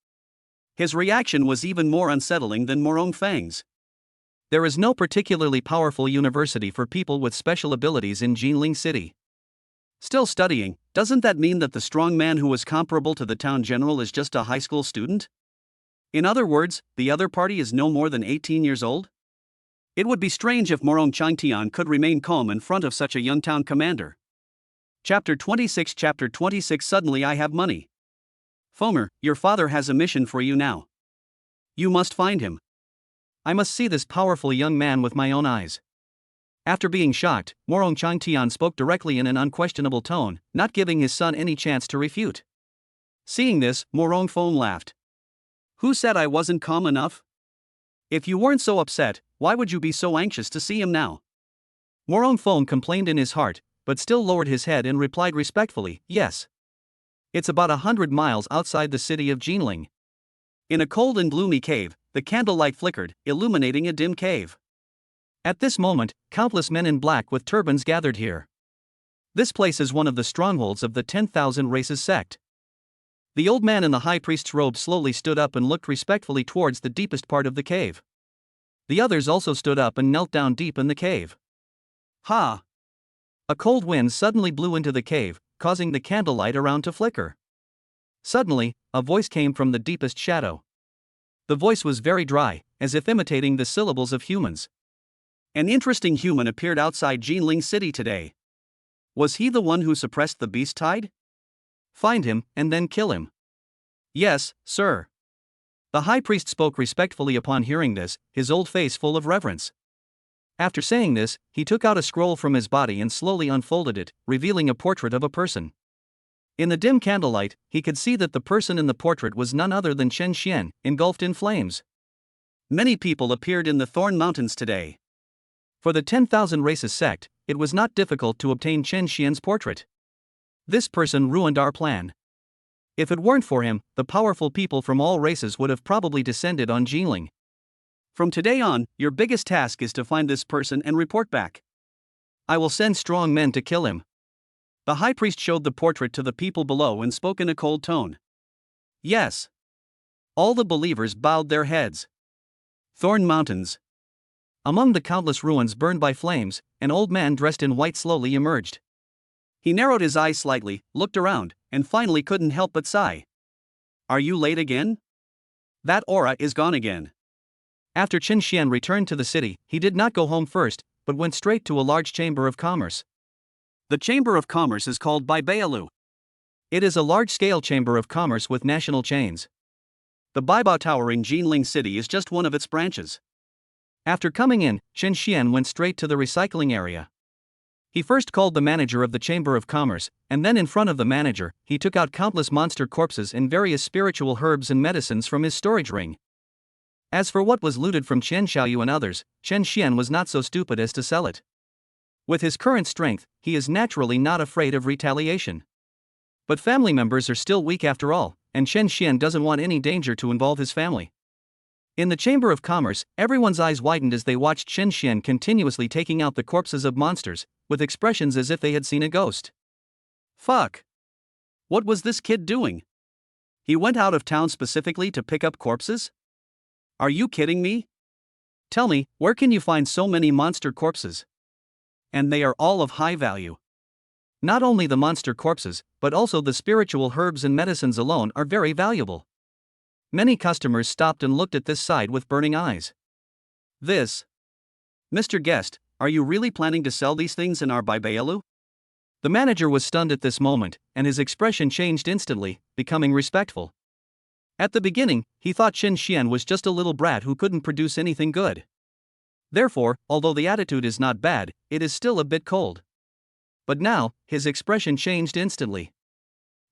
His reaction was even more unsettling than Morong Feng's. There is no particularly powerful university for people with special abilities in Ginling City. Still studying, doesn't that mean that the strong man who was comparable to the town general is just a high school student? In other words, the other party is no more than 18 years old? It would be strange if Morong Changtian could remain calm in front of such a young town commander. Chapter 26. Suddenly I have money. Fomer, your father has a mission for you now. You must find him. I must see this powerful young man with my own eyes. After being shocked, Morong Changtian spoke directly in an unquestionable tone, not giving his son any chance to refute. Seeing this, Morong Feng laughed. "Who said I wasn't calm enough? If you weren't so upset, why would you be so anxious to see him now?" Morong Feng complained in his heart, but still lowered his head and replied respectfully, "Yes. It's about 100 miles outside the city of Ginling. In a cold and gloomy cave, the candlelight flickered, illuminating a dim cave. At this moment, countless men in black with turbans gathered here. This place is one of the strongholds of the 10,000 Races sect." The old man in the high priest's robe slowly stood up and looked respectfully towards the deepest part of the cave. The others also stood up and knelt down deep in the cave. Ha! A cold wind suddenly blew into the cave, causing the candlelight around to flicker. Suddenly, a voice came from the deepest shadow. The voice was very dry, as if imitating the syllables of humans. "An interesting human appeared outside Ginling City today. Was he the one who suppressed the beast tide? Find him, and then kill him." "Yes, sir." The high priest spoke respectfully upon hearing this, his old face full of reverence. After saying this, he took out a scroll from his body and slowly unfolded it, revealing a portrait of a person. In the dim candlelight, he could see that the person in the portrait was none other than Chen Xian, engulfed in flames. Many people appeared in the Thorn Mountains today. For the 10,000 Races sect, it was not difficult to obtain Chen Xian's portrait. This person ruined our plan. If it weren't for him, the powerful people from all races would have probably descended on Ginling. From today on, your biggest task is to find this person and report back. I will send strong men to kill him. The high priest showed the portrait to the people below and spoke in a cold tone. Yes. All the believers bowed their heads. Thorn Mountains. Among the countless ruins burned by flames, an old man dressed in white slowly emerged. He narrowed his eyes slightly, looked around, and finally couldn't help but sigh. Are you late again? That aura is gone again. After Chen Xian returned to the city, he did not go home first, but went straight to a large chamber of commerce. The Chamber of Commerce is called by Baialu. It is a large-scale chamber of commerce with national chains. The Baibao Tower in Ginling City is just one of its branches. After coming in, Chen Xian went straight to the recycling area. He first called the manager of the Chamber of Commerce, and then in front of the manager, he took out countless monster corpses and various spiritual herbs and medicines from his storage ring. As for what was looted from Chen Xiaoyu and others, Chen Xian was not so stupid as to sell it. With his current strength, he is naturally not afraid of retaliation. But family members are still weak after all, and Chen Xian doesn't want any danger to involve his family. In the Chamber of Commerce, everyone's eyes widened as they watched Chen Xian continuously taking out the corpses of monsters, with expressions as if they had seen a ghost. Fuck! What was this kid doing? He went out of town specifically to pick up corpses? Are you kidding me? Tell me, where can you find so many monster corpses? And they are all of high value. Not only the monster corpses, but also the spiritual herbs and medicines alone are very valuable. Many customers stopped and looked at this side with burning eyes. This. Mr. Guest, are you really planning to sell these things in our Baibayalu? The manager was stunned at this moment, and his expression changed instantly, becoming respectful. At the beginning, he thought Chen Xian was just a little brat who couldn't produce anything good. Therefore, although the attitude is not bad, it is still a bit cold. But now, his expression changed instantly.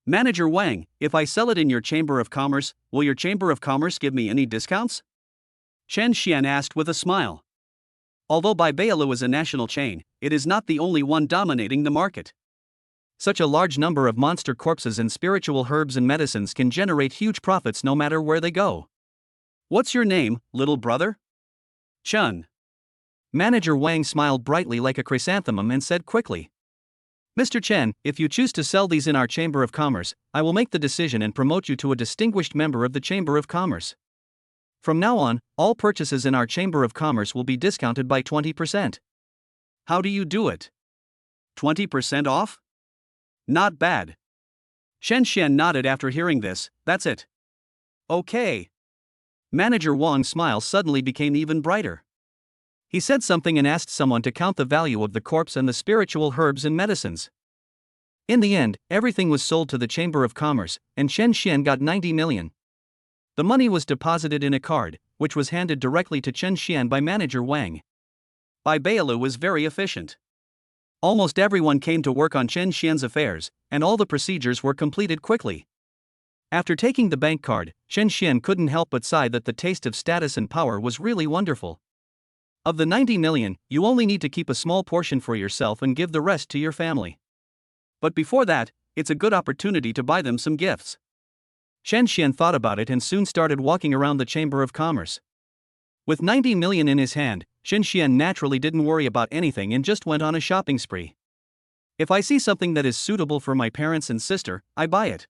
Manager Wang, if I sell it in your Chamber of Commerce, will your Chamber of Commerce give me any discounts? Chen Xian asked with a smile. Although Baibayalu is a national chain, it is not the only one dominating the market. Such a large number of monster corpses and spiritual herbs and medicines can generate huge profits no matter where they go. What's your name, little brother? Chun. Manager Wang smiled brightly like a chrysanthemum and said quickly. Mr. Chen, if you choose to sell these in our Chamber of Commerce, I will make the decision and promote you to a distinguished member of the Chamber of Commerce. From now on, all purchases in our Chamber of Commerce will be discounted by 20%. How do you do it? 20% off? Not bad. Shen Xian nodded after hearing this. That's it. Okay. Manager Wang's smile suddenly became even brighter. He said something and asked someone to count the value of the corpse and the spiritual herbs and medicines. In the end, everything was sold to the Chamber of Commerce, and Chen Xian got 90 million. The money was deposited in a card, which was handed directly to Chen Xian by Manager Wang. Baibayalu was very efficient. Almost everyone came to work on Chen Xian's affairs, and all the procedures were completed quickly. After taking the bank card, Chen Xian couldn't help but sigh that the taste of status and power was really wonderful. Of the 90 million, you only need to keep a small portion for yourself and give the rest to your family. But before that, it's a good opportunity to buy them some gifts. Chen Xian thought about it and soon started walking around the Chamber of Commerce. With 90 million in his hand, Chen Xian naturally didn't worry about anything and just went on a shopping spree. If I see something that is suitable for my parents and sister, I buy it.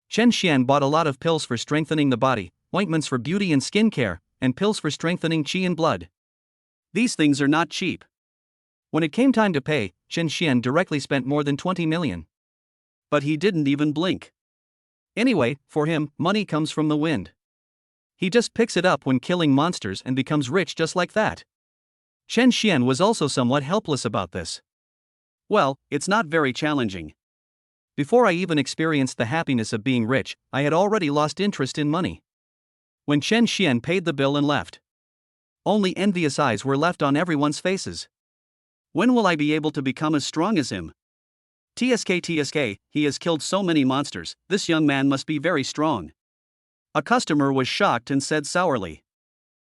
Chen Xian bought a lot of pills for strengthening the body, ointments for beauty and skin care, and pills for strengthening qi and blood. These things are not cheap. When it came time to pay, Chen Xian directly spent more than 20 million. But he didn't even blink. Anyway, for him, money comes from the wind. He just picks it up when killing monsters and becomes rich just like that. Chen Xian was also somewhat helpless about this. Well, it's not very challenging. Before I even experienced the happiness of being rich, I had already lost interest in money. when Chen Xian paid the bill and left. Only envious eyes were left on everyone's faces. When will I be able to become as strong as him? TSK, he has killed so many monsters, this young man must be very strong. A customer was shocked and said sourly.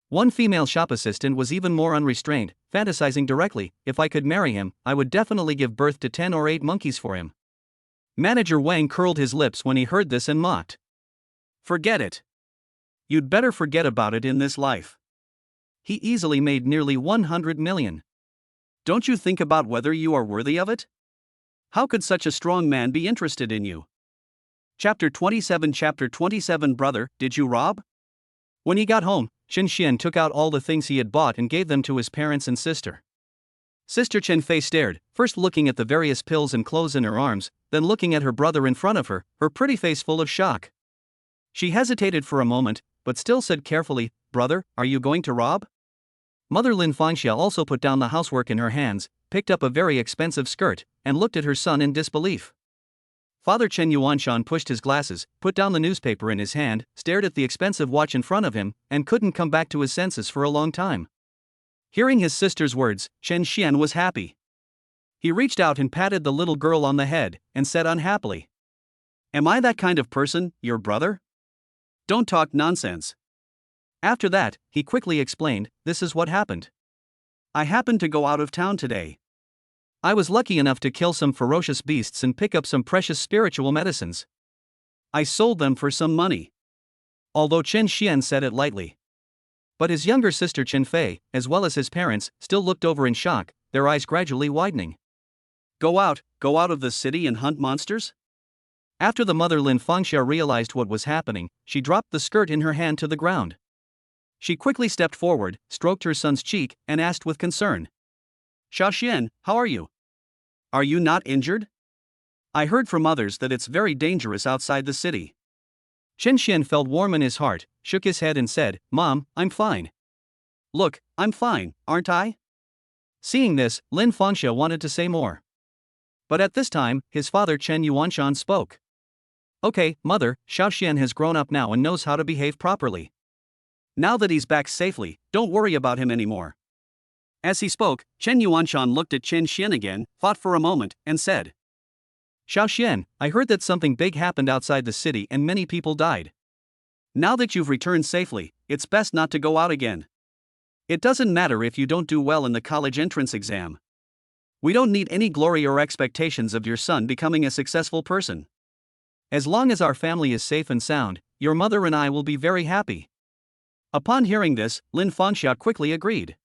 One female shop assistant was even more unrestrained, fantasizing directly, if I could marry him, I would definitely give birth to 10 or 8 monkeys for him. Manager Wang curled his lips when he heard this and mocked. Forget it. You'd better forget about it in this life. He easily made nearly 100 million. Don't you think about whether you are worthy of it? How could such a strong man be interested in you? Chapter 27 Brother, did you rob? When he got home, Chen Xian took out all the things he had bought and gave them to his parents and sister. Sister Chen Fei stared, first looking at the various pills and clothes in her arms, then looking at her brother in front of her, her pretty face full of shock. She hesitated for a moment, but still said carefully, Brother, are you going to rob? Mother Lin Fangxia also put down the housework in her hands, picked up a very expensive skirt, and looked at her son in disbelief. Father Chen Yuanshan pushed his glasses, put down the newspaper in his hand, stared at the expensive watch in front of him, and couldn't come back to his senses for a long time. Hearing his sister's words, Chen Xian was happy. He reached out and patted the little girl on the head, and said unhappily, Am I that kind of person, your brother? Don't talk nonsense. After that, he quickly explained, This is what happened. I happened to go out of town today. I was lucky enough to kill some ferocious beasts and pick up some precious spiritual medicines. I sold them for some money. Although Chen Xian said it lightly. But his younger sister Chen Fei, as well as his parents, still looked over in shock, their eyes gradually widening. Go out of the city and hunt monsters? After the mother Lin Fangxia realized what was happening, she dropped the skirt in her hand to the ground. She quickly stepped forward, stroked her son's cheek, and asked with concern. Xiaoxian, how are you? Are you not injured? I heard from others that it's very dangerous outside the city. Chen Xian felt warm in his heart, shook his head and said, Mom, I'm fine. Look, I'm fine, aren't I? Seeing this, Lin Fangxia wanted to say more. But at this time, his father Chen Yuanshan spoke. Okay, mother, Xiaoxian has grown up now and knows how to behave properly. Now that he's back safely, don't worry about him anymore. As he spoke, Chen Yuanshan looked at Chen Xian again, thought for a moment, and said, Xiaoxian, I heard that something big happened outside the city and many people died. Now that you've returned safely, it's best not to go out again. It doesn't matter if you don't do well in the college entrance exam. We don't need any glory or expectations of your son becoming a successful person. As long as our family is safe and sound, your mother and I will be very happy. Upon hearing this, Lin Fangxia quickly agreed.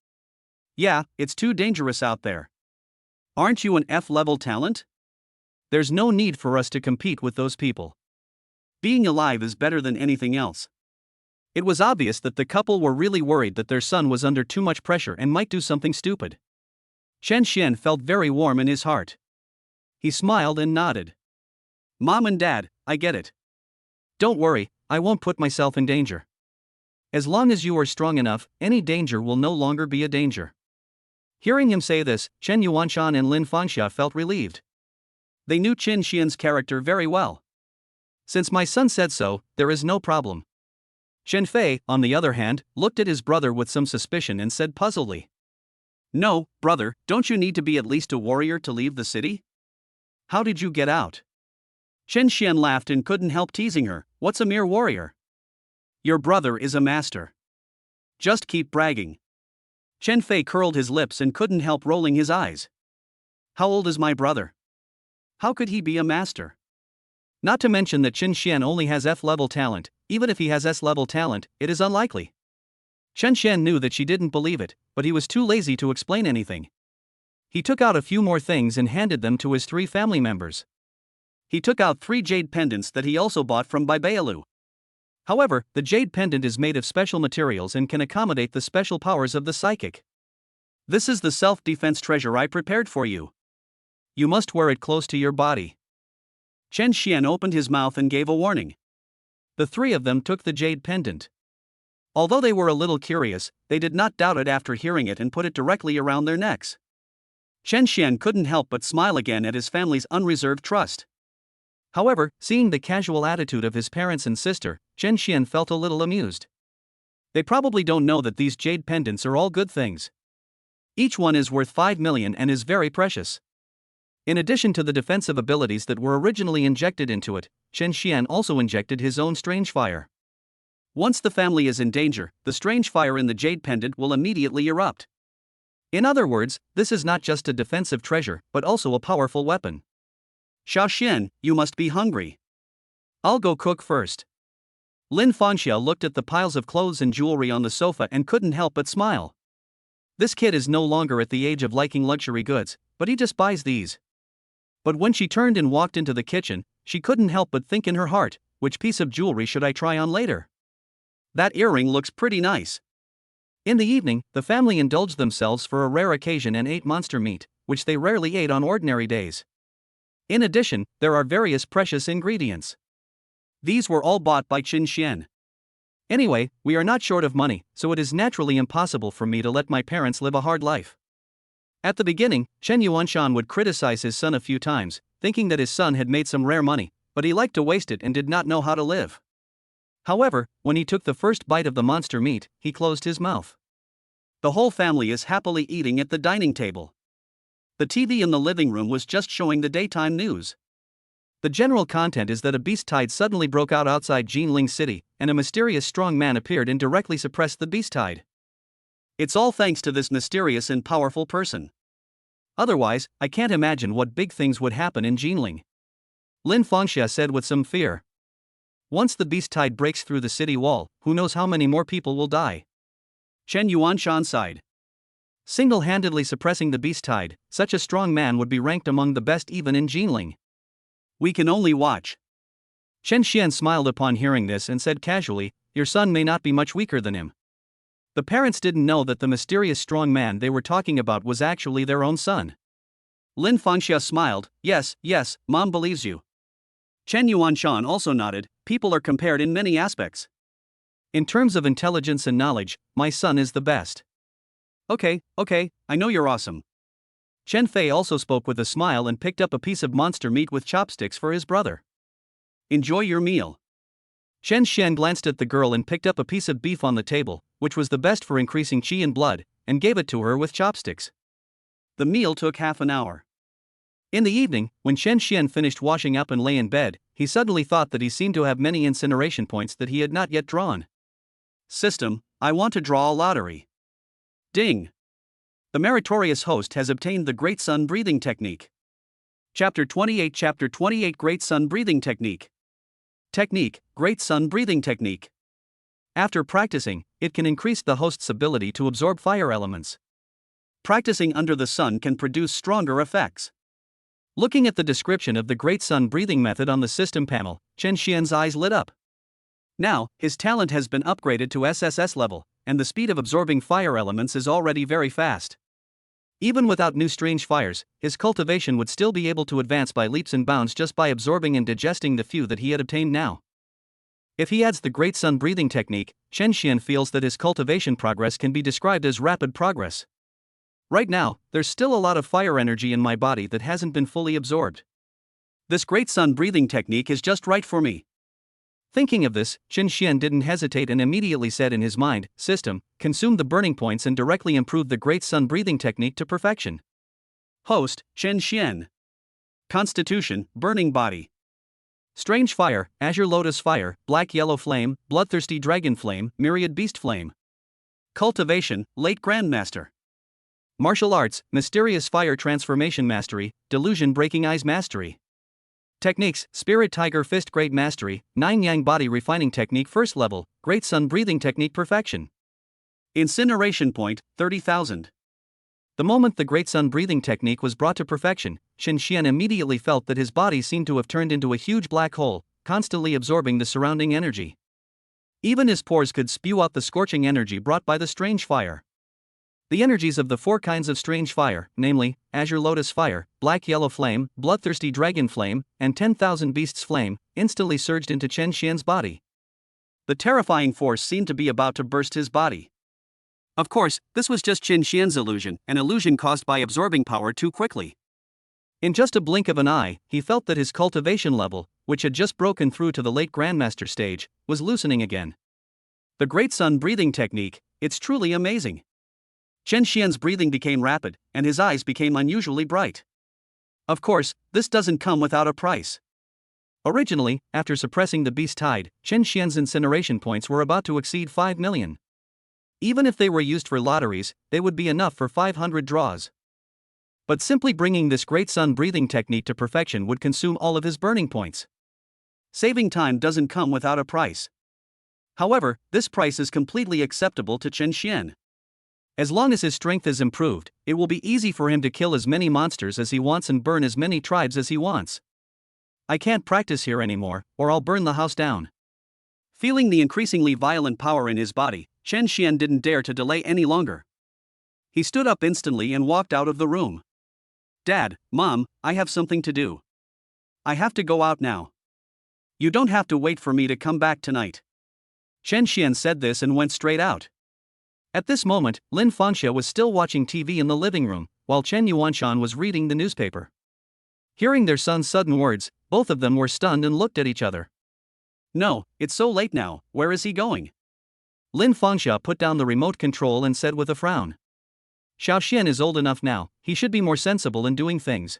Yeah, it's too dangerous out there. Aren't you an F-level talent? There's no need for us to compete with those people. Being alive is better than anything else. It was obvious that the couple were really worried that their son was under too much pressure and might do something stupid. Chen Xian felt very warm in his heart. He smiled and nodded. Mom and Dad, I get it. Don't worry, I won't put myself in danger. As long as you are strong enough, any danger will no longer be a danger. Hearing him say this, Chen Yuanshan and Lin Fangxia felt relieved. They knew Chen Xian's character very well. Since my son said so, there is no problem. Chen Fei, on the other hand, looked at his brother with some suspicion and said puzzledly. No, brother, don't you need to be at least a warrior to leave the city? How did you get out? Chen Xian laughed and couldn't help teasing her, what's a mere warrior? Your brother is a master. Just keep bragging. Chen Fei curled his lips and couldn't help rolling his eyes. How old is my brother? How could he be a master? Not to mention that Chen Xian only has F-level talent, even if he has S-level talent, it is unlikely. Chen Xian knew that she didn't believe it, but he was too lazy to explain anything. He took out a few more things and handed them to his 3 family members. He took out 3 jade pendants that he also bought from Baibayalu. However, the jade pendant is made of special materials and can accommodate the special powers of the psychic. This is the self-defense treasure I prepared for you. You must wear it close to your body. Chen Xian opened his mouth and gave a warning. The 3 of them took the jade pendant. Although they were a little curious, they did not doubt it after hearing it and put it directly around their necks. Chen Xian couldn't help but smile again at his family's unreserved trust. However, seeing the casual attitude of his parents and sister, Chen Xian felt a little amused. They probably don't know that these jade pendants are all good things. Each one is worth 5 million and is very precious. In addition to the defensive abilities that were originally injected into it, Chen Xian also injected his own strange fire. Once the family is in danger, the strange fire in the jade pendant will immediately erupt. In other words, this is not just a defensive treasure, but also a powerful weapon. Xiaoxian, you must be hungry. I'll go cook first. Lin Fangxia looked at the piles of clothes and jewelry on the sofa and couldn't help but smile. This kid is no longer at the age of liking luxury goods, but he just buys these. But when she turned and walked into the kitchen, she couldn't help but think in her heart, which piece of jewelry should I try on later? That earring looks pretty nice. In the evening, the family indulged themselves for a rare occasion and ate monster meat, which they rarely ate on ordinary days. In addition, there are various precious ingredients. These were all bought by Qin Xian. Anyway, we are not short of money, so it is naturally impossible for me to let my parents live a hard life. At the beginning, Chen Yuanshan would criticize his son a few times, thinking that his son had made some rare money, but he liked to waste it and did not know how to live. However, when he took the first bite of the monster meat, he closed his mouth. The whole family is happily eating at the dining table. The TV in the living room was just showing the daytime news. The general content is that a beast tide suddenly broke out outside Ginling City, and a mysterious strong man appeared and directly suppressed the beast tide. It's all thanks to this mysterious and powerful person. Otherwise, I can't imagine what big things would happen in Ginling. Lin Fangxia said with some fear. Once the beast tide breaks through the city wall, who knows how many more people will die? Chen Yuanshan sighed. Single-handedly suppressing the beast tide, such a strong man would be ranked among the best even in Ginling. We can only watch. Chen Xian smiled upon hearing this and said casually, your son may not be much weaker than him. The parents didn't know that the mysterious strong man they were talking about was actually their own son. Lin Fangxia smiled, yes, Mom believes you. Chen Yuanshan also nodded, people are compared in many aspects. In terms of intelligence and knowledge, my son is the best. Okay, I know you're awesome. Chen Fei also spoke with a smile and picked up a piece of monster meat with chopsticks for his brother. Enjoy your meal. Chen Xian glanced at the girl and picked up a piece of beef on the table, which was the best for increasing qi and blood, and gave it to her with chopsticks. The meal took half an hour. In the evening, when Chen Xian finished washing up and lay in bed, he suddenly thought that he seemed to have many incineration points that he had not yet drawn. System, I want to draw a lottery. Ding! The meritorious host has obtained the Great Sun Breathing Technique. Chapter 28 Great Sun Breathing Technique. Technique, Great Sun Breathing Technique. After practicing, it can increase the host's ability to absorb fire elements. Practicing under the sun can produce stronger effects. Looking at the description of the Great Sun Breathing method on the system panel, Chen Xian's eyes lit up. Now, his talent has been upgraded to SSS level, and the speed of absorbing fire elements is already very fast. Even without new strange fires, his cultivation would still be able to advance by leaps and bounds just by absorbing and digesting the few that he had obtained now. If he adds the Great Sun Breathing technique, Chen Xian feels that his cultivation progress can be described as rapid progress. Right now, there's still a lot of fire energy in my body that hasn't been fully absorbed. This Great Sun Breathing technique is just right for me. Thinking of this, Chen Xian didn't hesitate and immediately said in his mind, system, consume the burning points and directly improve the Great Sun Breathing technique to perfection. Host, Chen Xian. Constitution, burning body. Strange fire, azure lotus fire, black yellow flame, bloodthirsty dragon flame, myriad beast flame. Cultivation, late grandmaster. Martial arts, mysterious fire transformation mastery, delusion breaking eyes mastery. Techniques, Spirit Tiger Fist Great Mastery, 9 Yang Body Refining Technique First Level, Great Sun Breathing Technique Perfection. Incineration Point, 30,000. The moment the Great Sun Breathing Technique was brought to perfection, Chen Xian immediately felt that his body seemed to have turned into a huge black hole, constantly absorbing the surrounding energy. Even his pores could spew out the scorching energy brought by the strange fire. The energies of the 4 kinds of strange fire, namely, azure lotus fire, black yellow flame, bloodthirsty dragon flame, and 10,000 beasts flame, instantly surged into Chen Xian's body. The terrifying force seemed to be about to burst his body. Of course, this was just Chen Xian's illusion, an illusion caused by absorbing power too quickly. In just a blink of an eye, he felt that his cultivation level, which had just broken through to the late grandmaster stage, was loosening again. The Great Sun Breathing Technique, it's truly amazing. Chen Xian's breathing became rapid, and his eyes became unusually bright. Of course, this doesn't come without a price. Originally, after suppressing the beast tide, Chen Xian's incineration points were about to exceed 5 million. Even if they were used for lotteries, they would be enough for 500 draws. But simply bringing this Great Sun Breathing Technique to perfection would consume all of his burning points. Saving time doesn't come without a price. However, this price is completely acceptable to Chen Xian. As long as his strength is improved, it will be easy for him to kill as many monsters as he wants and burn as many tribes as he wants. I can't practice here anymore, or I'll burn the house down. Feeling the increasingly violent power in his body, Chen Xian didn't dare to delay any longer. He stood up instantly and walked out of the room. Dad, Mom, I have something to do. I have to go out now. You don't have to wait for me to come back tonight. Chen Xian said this and went straight out. At this moment, Lin Fangxia was still watching TV in the living room, while Chen Yuanshan was reading the newspaper. Hearing their son's sudden words, both of them were stunned and looked at each other. No, it's so late now, where is he going? Lin Fangxia put down the remote control and said with a frown. Xiao Xian is old enough now, he should be more sensible in doing things.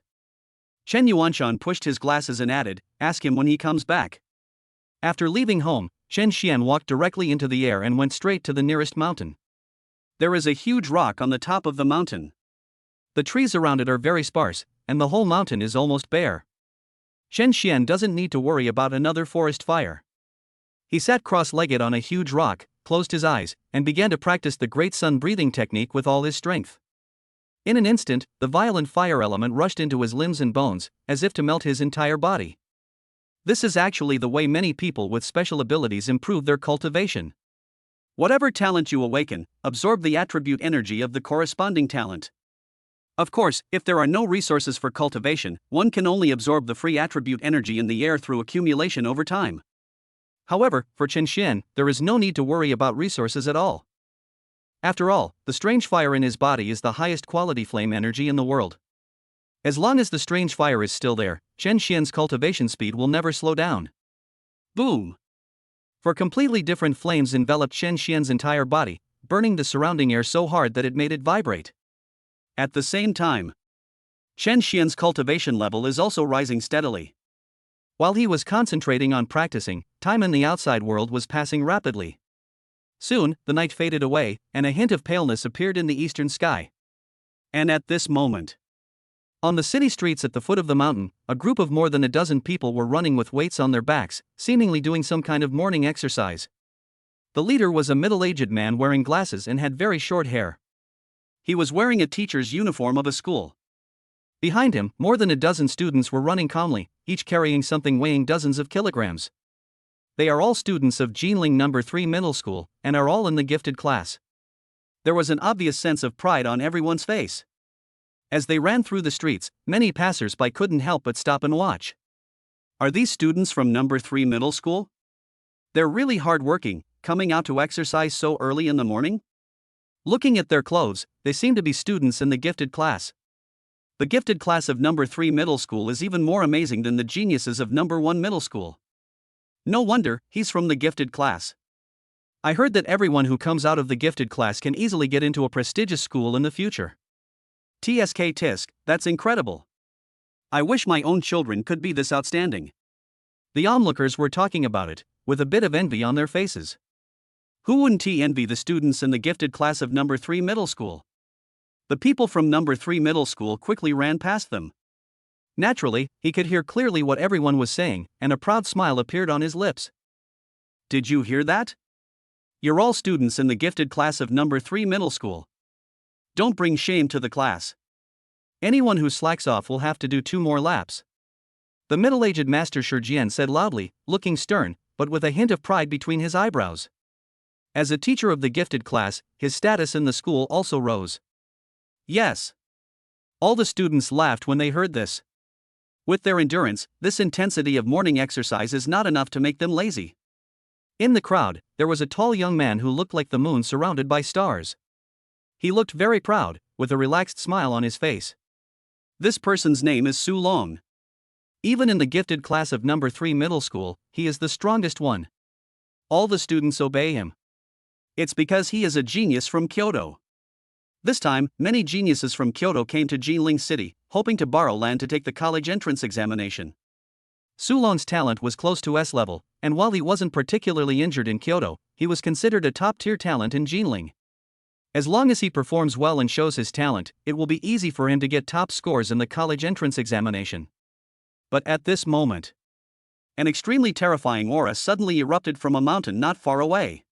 Chen Yuanshan pushed his glasses and added, ask him when he comes back. After leaving home, Chen Xian walked directly into the air and went straight to the nearest mountain. There is a huge rock on the top of the mountain. The trees around it are very sparse, and the whole mountain is almost bare. Chen Xian doesn't need to worry about another forest fire. He sat cross-legged on a huge rock, closed his eyes, and began to practice the Great Sun Breathing Technique with all his strength. In an instant, the violent fire element rushed into his limbs and bones, as if to melt his entire body. This is actually the way many people with special abilities improve their cultivation. Whatever talent you awaken, absorb the attribute energy of the corresponding talent. Of course, if there are no resources for cultivation, one can only absorb the free attribute energy in the air through accumulation over time. However, for Chen Xian, there is no need to worry about resources at all. After all, the strange fire in his body is the highest quality flame energy in the world. As long as the strange fire is still there, Chen Xian's cultivation speed will never slow down. Boom! For completely different flames enveloped Chen Xian's entire body, burning the surrounding air so hard that it made it vibrate. At the same time, Chen Xian's cultivation level is also rising steadily. While he was concentrating on practicing, time in the outside world was passing rapidly. Soon, the night faded away, and a hint of paleness appeared in the eastern sky. And at this moment, on the city streets at the foot of the mountain, a group of more than a dozen people were running with weights on their backs, seemingly doing some kind of morning exercise. The leader was a middle-aged man wearing glasses and had very short hair. He was wearing a teacher's uniform of a school. Behind him, more than a dozen students were running calmly, each carrying something weighing dozens of kilograms. They are all students of Ginling No. 3 Middle School, and are all in the gifted class. There was an obvious sense of pride on everyone's face. As they ran through the streets, many passers-by couldn't help but stop and watch. Are these students from No. 3 Middle School? They're really hard-working, coming out to exercise so early in the morning? Looking at their clothes, they seem to be students in the gifted class. The gifted class of No. 3 Middle School is even more amazing than the geniuses of No. 1 Middle School. No wonder, he's from the gifted class. I heard that everyone who comes out of the gifted class can easily get into a prestigious school in the future. TSK Tisk, that's incredible. I wish my own children could be this outstanding. The onlookers were talking about it, with a bit of envy on their faces. Who wouldn't envy the students in the gifted class of No. 3 Middle School? The people from No. 3 Middle School quickly ran past them. Naturally, he could hear clearly what everyone was saying, and a proud smile appeared on his lips. Did you hear that? You're all students in the gifted class of No. 3 Middle School. Don't bring shame to the class. Anyone who slacks off will have to do 2 more laps. The middle-aged Master Shijian said loudly, looking stern, but with a hint of pride between his eyebrows. As a teacher of the gifted class, his status in the school also rose. Yes. All the students laughed when they heard this. With their endurance, this intensity of morning exercise is not enough to make them lazy. In the crowd, there was a tall young man who looked like the moon surrounded by stars. He looked very proud, with a relaxed smile on his face. This person's name is Su Long. Even in the gifted class of No. 3 Middle School, he is the strongest one. All the students obey him. It's because he is a genius from Kyoto. This time, many geniuses from Kyoto came to Ginling City, hoping to borrow land to take the college entrance examination. Sulon's talent was close to S level, and while he wasn't particularly injured in Kyoto, he was considered a top-tier talent in Ginling. As long as he performs well and shows his talent, it will be easy for him to get top scores in the college entrance examination. But at this moment, an extremely terrifying aura suddenly erupted from a mountain not far away.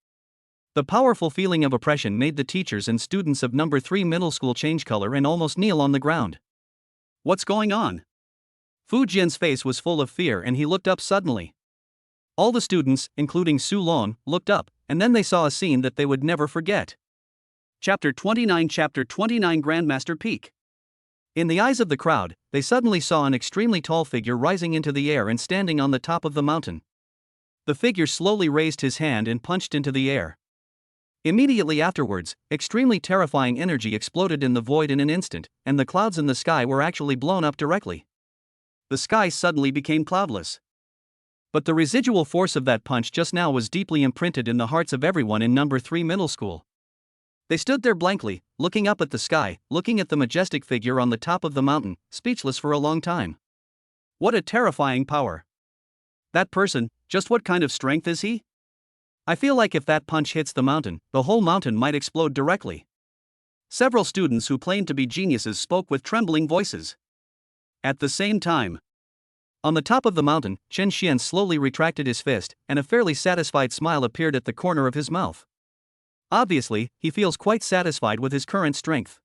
The powerful feeling of oppression made the teachers and students of number 3 middle school change color and almost kneel on the ground. What's going on? Fu Jian's face was full of fear and he looked up suddenly. All the students, including Sulon, looked up, and then they saw a scene that they would never forget. Chapter 29 Grandmaster Peak. In the eyes of the crowd, they suddenly saw an extremely tall figure rising into the air and standing on the top of the mountain. The figure slowly raised his hand and punched into the air. Immediately afterwards, extremely terrifying energy exploded in the void in an instant, and the clouds in the sky were actually blown up directly. The sky suddenly became cloudless. But the residual force of that punch just now was deeply imprinted in the hearts of everyone in number 3 middle school. They stood there blankly, looking up at the sky, looking at the majestic figure on the top of the mountain, speechless for a long time. What a terrifying power! That person, just what kind of strength is he? I feel like if that punch hits the mountain, the whole mountain might explode directly. Several students who claimed to be geniuses spoke with trembling voices. At the same time, on the top of the mountain, Chen Xian slowly retracted his fist, and a fairly satisfied smile appeared at the corner of his mouth. Obviously, he feels quite satisfied with his current strength.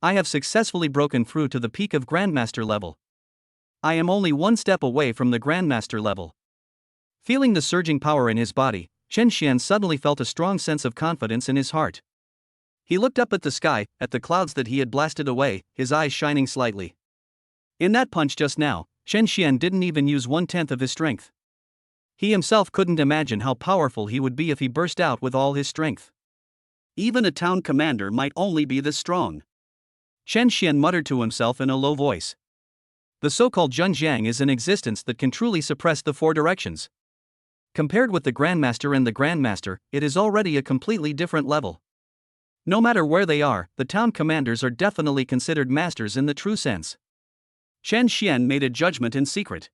I have successfully broken through to the peak of grandmaster level. I am only one step away from the grandmaster level. Feeling the surging power in his body, Chen Xian suddenly felt a strong sense of confidence in his heart. He looked up at the sky, at the clouds that he had blasted away, his eyes shining slightly. In that punch just now, Chen Xian didn't even use 1/10 of his strength. He himself couldn't imagine how powerful he would be if he burst out with all his strength. Even a town commander might only be this strong. Chen Xian muttered to himself in a low voice. The so-called Zhenjiang is an existence that can truly suppress the 4 directions. Compared with the Grandmaster and the Grandmaster, it is already a completely different level. No matter where they are, the town commanders are definitely considered masters in the true sense. Chen Xian made a judgment in secret.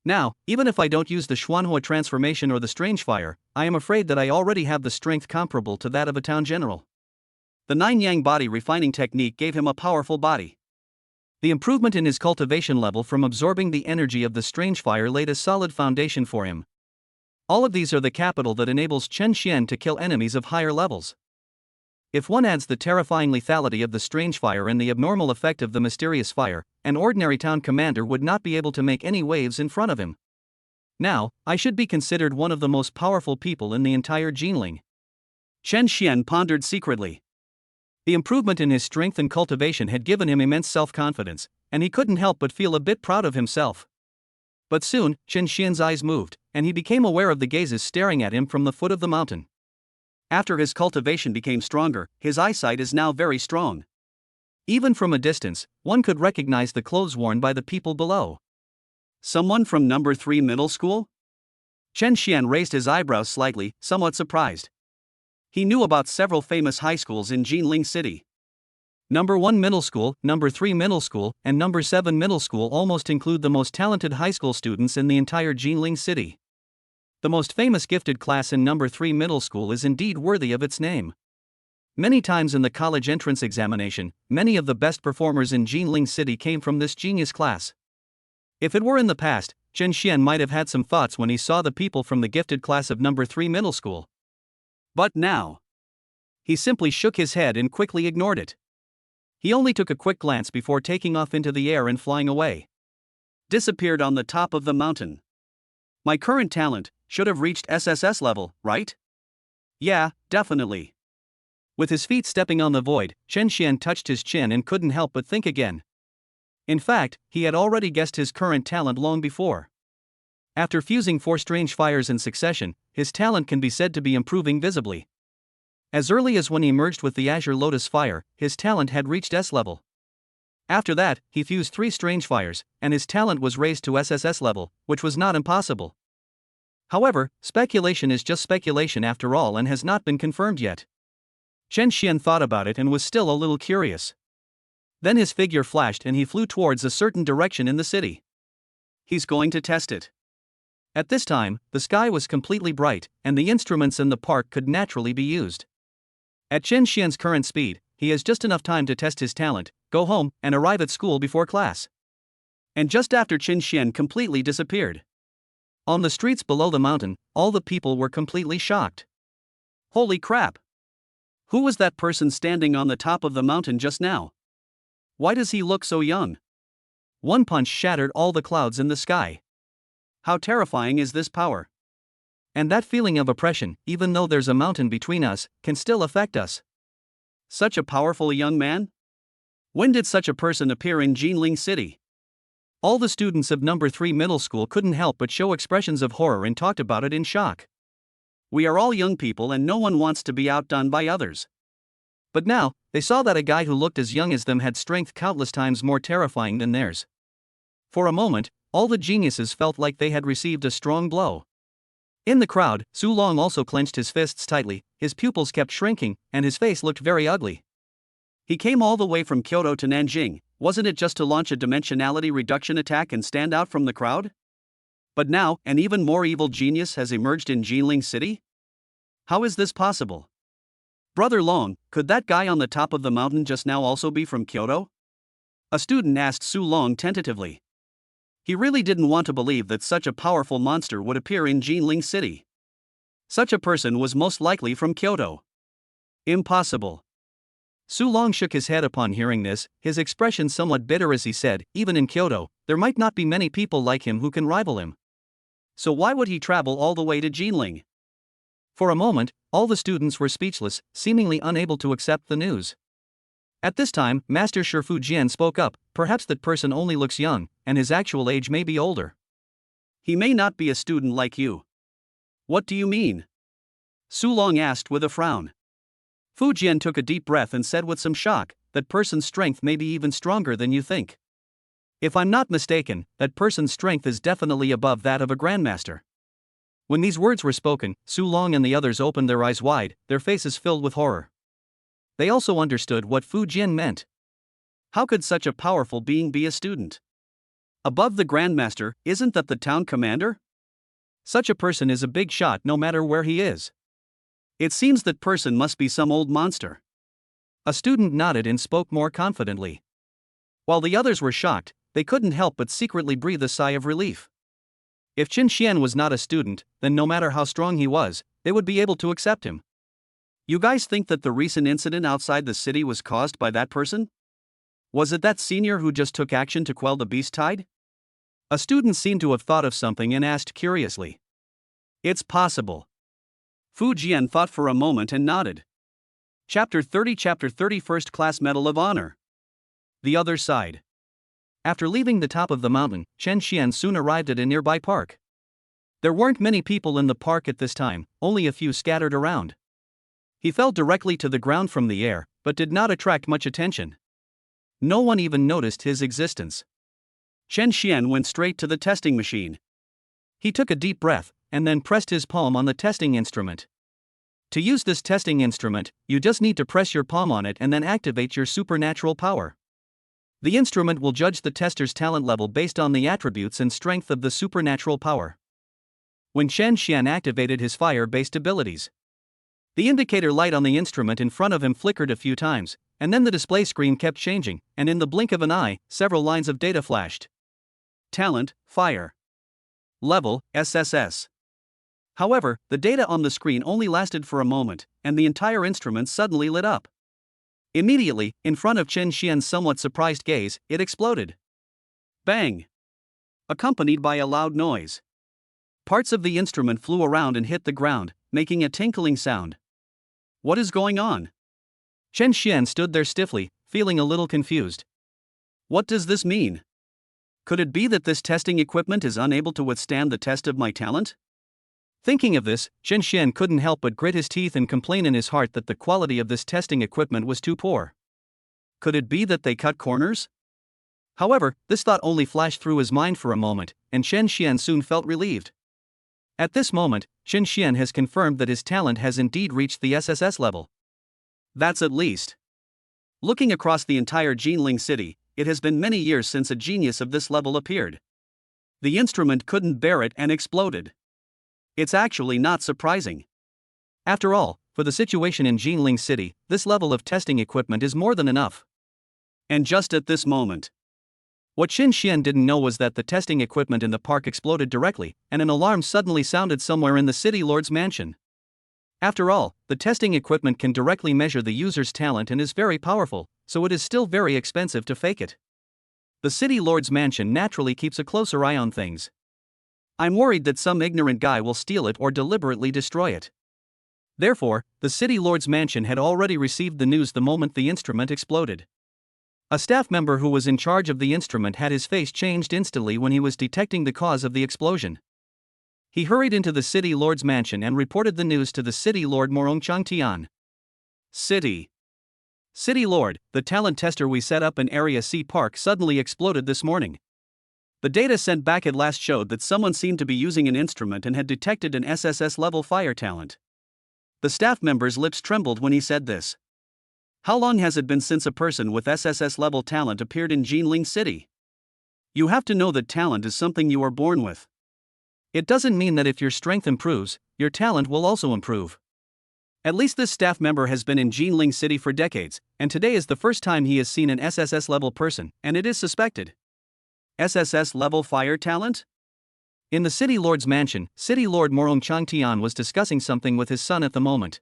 Now, even if I don't use the Xuanhua transformation or the strange fire, I am afraid that I already have the strength comparable to that of a town general. The 9-yang body refining technique gave him a powerful body. The improvement in his cultivation level from absorbing the energy of the strange fire laid a solid foundation for him. All of these are the capital that enables Chen Xian to kill enemies of higher levels. If one adds the terrifying lethality of the strange fire and the abnormal effect of the mysterious fire, an ordinary town commander would not be able to make any waves in front of him. Now, I should be considered one of the most powerful people in the entire Ginling. Chen Xian pondered secretly. The improvement in his strength and cultivation had given him immense self-confidence, and he couldn't help but feel a bit proud of himself. But soon, Chen Xian's eyes moved, and he became aware of the gazes staring at him from the foot of the mountain. After his cultivation became stronger, his eyesight is now very strong. Even from a distance, one could recognize the clothes worn by the people below. Someone from number 3 middle school? Chen Xian raised his eyebrows slightly, somewhat surprised. He knew about several famous high schools in Ginling City. Number 1 middle school, number 3 middle school, and number 7 middle school almost include the most talented high school students in the entire Ginling City. The most famous gifted class in number 3 middle school is indeed worthy of its name. Many times in the college entrance examination, many of the best performers in Ginling City came from this genius class. If it were in the past, Chen Xian might have had some thoughts when he saw the people from the gifted class of number 3 middle school. But now, he simply shook his head and quickly ignored it. He only took a quick glance before taking off into the air and flying away. Disappeared on the top of the mountain. My current talent should have reached SSS level, right? Yeah, definitely. With his feet stepping on the void, Chen Xian touched his chin and couldn't help but think again. In fact, he had already guessed his current talent long before. After fusing 4 strange fires in succession, his talent can be said to be improving visibly. As early as when he merged with the Azure Lotus Fire, his talent had reached S level. After that, he fused 3 strange fires, and his talent was raised to SSS level, which was not impossible. However, speculation is just speculation after all and has not been confirmed yet. Chen Xian thought about it and was still a little curious. Then his figure flashed and he flew towards a certain direction in the city. He's going to test it. At this time, the sky was completely bright, and the instruments in the park could naturally be used. At Chen Xian's current speed, he has just enough time to test his talent, go home, and arrive at school before class. And just after Chen Xian completely disappeared. On the streets below the mountain, all the people were completely shocked. Holy crap! Who was that person standing on the top of the mountain just now? Why does he look so young? One punch shattered all the clouds in the sky. How terrifying is this power? And that feeling of oppression, even though there's a mountain between us, can still affect us. Such a powerful young man? When did such a person appear in Ginling City? All the students of number 3 middle school couldn't help but show expressions of horror and talked about it in shock. We are all young people and no one wants to be outdone by others. But now, they saw that a guy who looked as young as them had strength countless times more terrifying than theirs. For a moment, all the geniuses felt like they had received a strong blow. In the crowd, Su Long also clenched his fists tightly, his pupils kept shrinking, and his face looked very ugly. He came all the way from Kyoto to Nanjing, wasn't it just to launch a dimensionality reduction attack and stand out from the crowd? But now, an even more evil genius has emerged in Ginling City? How is this possible? Brother Long, could that guy on the top of the mountain just now also be from Kyoto? A student asked Su Long tentatively. He really didn't want to believe that such a powerful monster would appear in Ginling City. Such a person was most likely from Kyoto. Impossible. Su Long shook his head upon hearing this, his expression somewhat bitter as he said, even in Kyoto, there might not be many people like him who can rival him. So why would he travel all the way to Ginling? For a moment, all the students were speechless, seemingly unable to accept the news. At this time, Master Shifu Jian spoke up, perhaps that person only looks young, and his actual age may be older. He may not be a student like you. What do you mean? Su Long asked with a frown. Fu Jian took a deep breath and said with some shock, that person's strength may be even stronger than you think. If I'm not mistaken, that person's strength is definitely above that of a grandmaster. When these words were spoken, Su Long and the others opened their eyes wide, their faces filled with horror. They also understood what Fu Jian meant. How could such a powerful being be a student? Above the grandmaster, isn't that the town commander? Such a person is a big shot no matter where he is. It seems that person must be some old monster. A student nodded and spoke more confidently. While the others were shocked, they couldn't help but secretly breathe a sigh of relief. If Chen Xian was not a student, then no matter how strong he was, they would be able to accept him. You guys think that the recent incident outside the city was caused by that person? Was it that senior who just took action to quell the beast tide? A student seemed to have thought of something and asked curiously. It's possible. Fu Jian thought for a moment and nodded. Chapter 30 Chapter 30 First Class Medal of Honor. The other side. After leaving the top of the mountain, Chen Xian soon arrived at a nearby park. There weren't many people in the park at this time, only a few scattered around. He fell directly to the ground from the air, but did not attract much attention. No one even noticed his existence. Chen Xian went straight to the testing machine. He took a deep breath, and then pressed his palm on the testing instrument. To use this testing instrument, you just need to press your palm on it and then activate your supernatural power. The instrument will judge the tester's talent level based on the attributes and strength of the supernatural power. When Chen Xian activated his fire-based abilities, the indicator light on the instrument in front of him flickered a few times, and then the display screen kept changing, and in the blink of an eye, several lines of data flashed. Talent, Fire. Level, SSS. However, the data on the screen only lasted for a moment, and the entire instrument suddenly lit up. Immediately, in front of Chen Xian's somewhat surprised gaze, it exploded. Bang! Accompanied by a loud noise. Parts of the instrument flew around and hit the ground, making a tinkling sound. What is going on? Chen Xian stood there stiffly, feeling a little confused. What does this mean? Could it be that this testing equipment is unable to withstand the test of my talent? Thinking of this, Chen Xian couldn't help but grit his teeth and complain in his heart that the quality of this testing equipment was too poor. Could it be that they cut corners? However, this thought only flashed through his mind for a moment, and Chen Xian soon felt relieved. At this moment, Chen Xian has confirmed that his talent has indeed reached the SSS level. That's at least. Looking across the entire Ginling city, it has been many years since a genius of this level appeared. The instrument couldn't bear it and exploded. It's actually not surprising. After all, for the situation in Ginling city, this level of testing equipment is more than enough. And just at this moment, what Chen Xian didn't know was that the testing equipment in the park exploded directly, and an alarm suddenly sounded somewhere in the city lord's mansion. After all, the testing equipment can directly measure the user's talent and is very powerful, so it is still very expensive to fake it. The city lord's mansion naturally keeps a closer eye on things. I'm worried that some ignorant guy will steal it or deliberately destroy it. Therefore, the city lord's mansion had already received the news the moment the instrument exploded. A staff member who was in charge of the instrument had his face changed instantly when he was detecting the cause of the explosion. He hurried into the city lord's mansion and reported the news to the city lord Morong Changtian. City Lord, the talent tester we set up in Area C Park suddenly exploded this morning. The data sent back at last showed that someone seemed to be using an instrument and had detected an SSS level fire talent. The staff member's lips trembled when he said this. How long has it been since a person with SSS level talent appeared in Ginling City? You have to know that talent is something you are born with. It doesn't mean that if your strength improves, your talent will also improve. At least this staff member has been in Ginling City for decades, and today is the first time he has seen an SSS level person, and it is suspected. SSS level fire talent? In the city lord's mansion, City Lord Morong Changtian was discussing something with his son at the moment.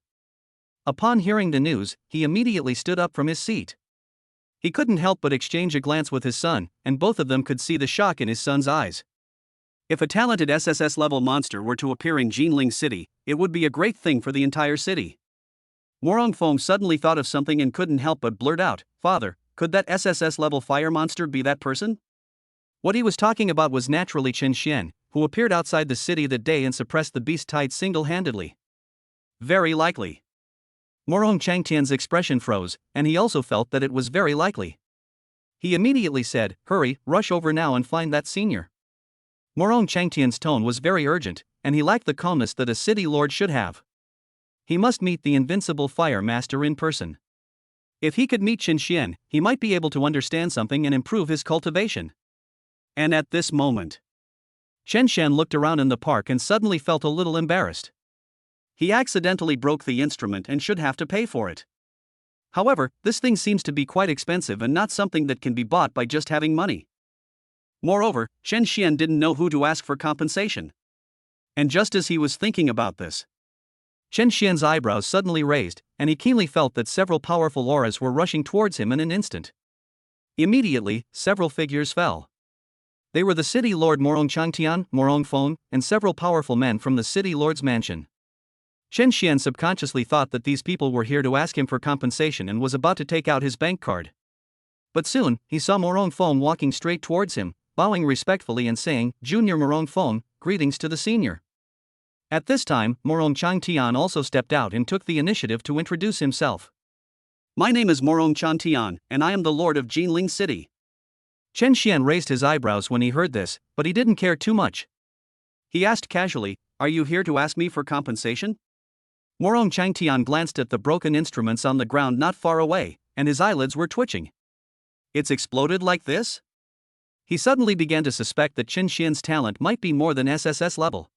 Upon hearing the news, he immediately stood up from his seat. He couldn't help but exchange a glance with his son, and both of them could see the shock in his son's eyes. If a talented SSS level monster were to appear in Ginling City, it would be a great thing for the entire city. Morong Fong suddenly thought of something and couldn't help but blurt out, Father, could that SSS level fire monster be that person? What he was talking about was naturally Chen Xian, who appeared outside the city that day and suppressed the beast tide single-handedly. Very likely. Morong Changtian's expression froze, and he also felt that it was very likely. He immediately said, Hurry, rush over now and find that senior. Morong Changtian's tone was very urgent, and he lacked the calmness that a city lord should have. He must meet the invincible fire master in person. If he could meet Chen Xian, he might be able to understand something and improve his cultivation. And at this moment, Chen Xian looked around in the park and suddenly felt a little embarrassed. He accidentally broke the instrument and should have to pay for it. However, this thing seems to be quite expensive and not something that can be bought by just having money. Moreover, Chen Xian didn't know who to ask for compensation. And just as he was thinking about this, Chen Xian's eyebrows suddenly raised, and he keenly felt that several powerful auras were rushing towards him in an instant. Immediately, several figures fell. They were the city lord Morong Changtian, Morong Fong, and several powerful men from the city lord's mansion. Chen Xian subconsciously thought that these people were here to ask him for compensation and was about to take out his bank card. But soon, he saw Morong Fong walking straight towards him, bowing respectfully and saying, Junior Morong Fong, greetings to the senior. At this time, Morong Changtian also stepped out and took the initiative to introduce himself. My name is Morong Changtian, and I am the lord of Ginling City. Chen Xian raised his eyebrows when he heard this, but he didn't care too much. He asked casually, Are you here to ask me for compensation? Morong Changtian glanced at the broken instruments on the ground not far away, and his eyelids were twitching. It's exploded like this? He suddenly began to suspect that Chen Xian's talent might be more than SSS level.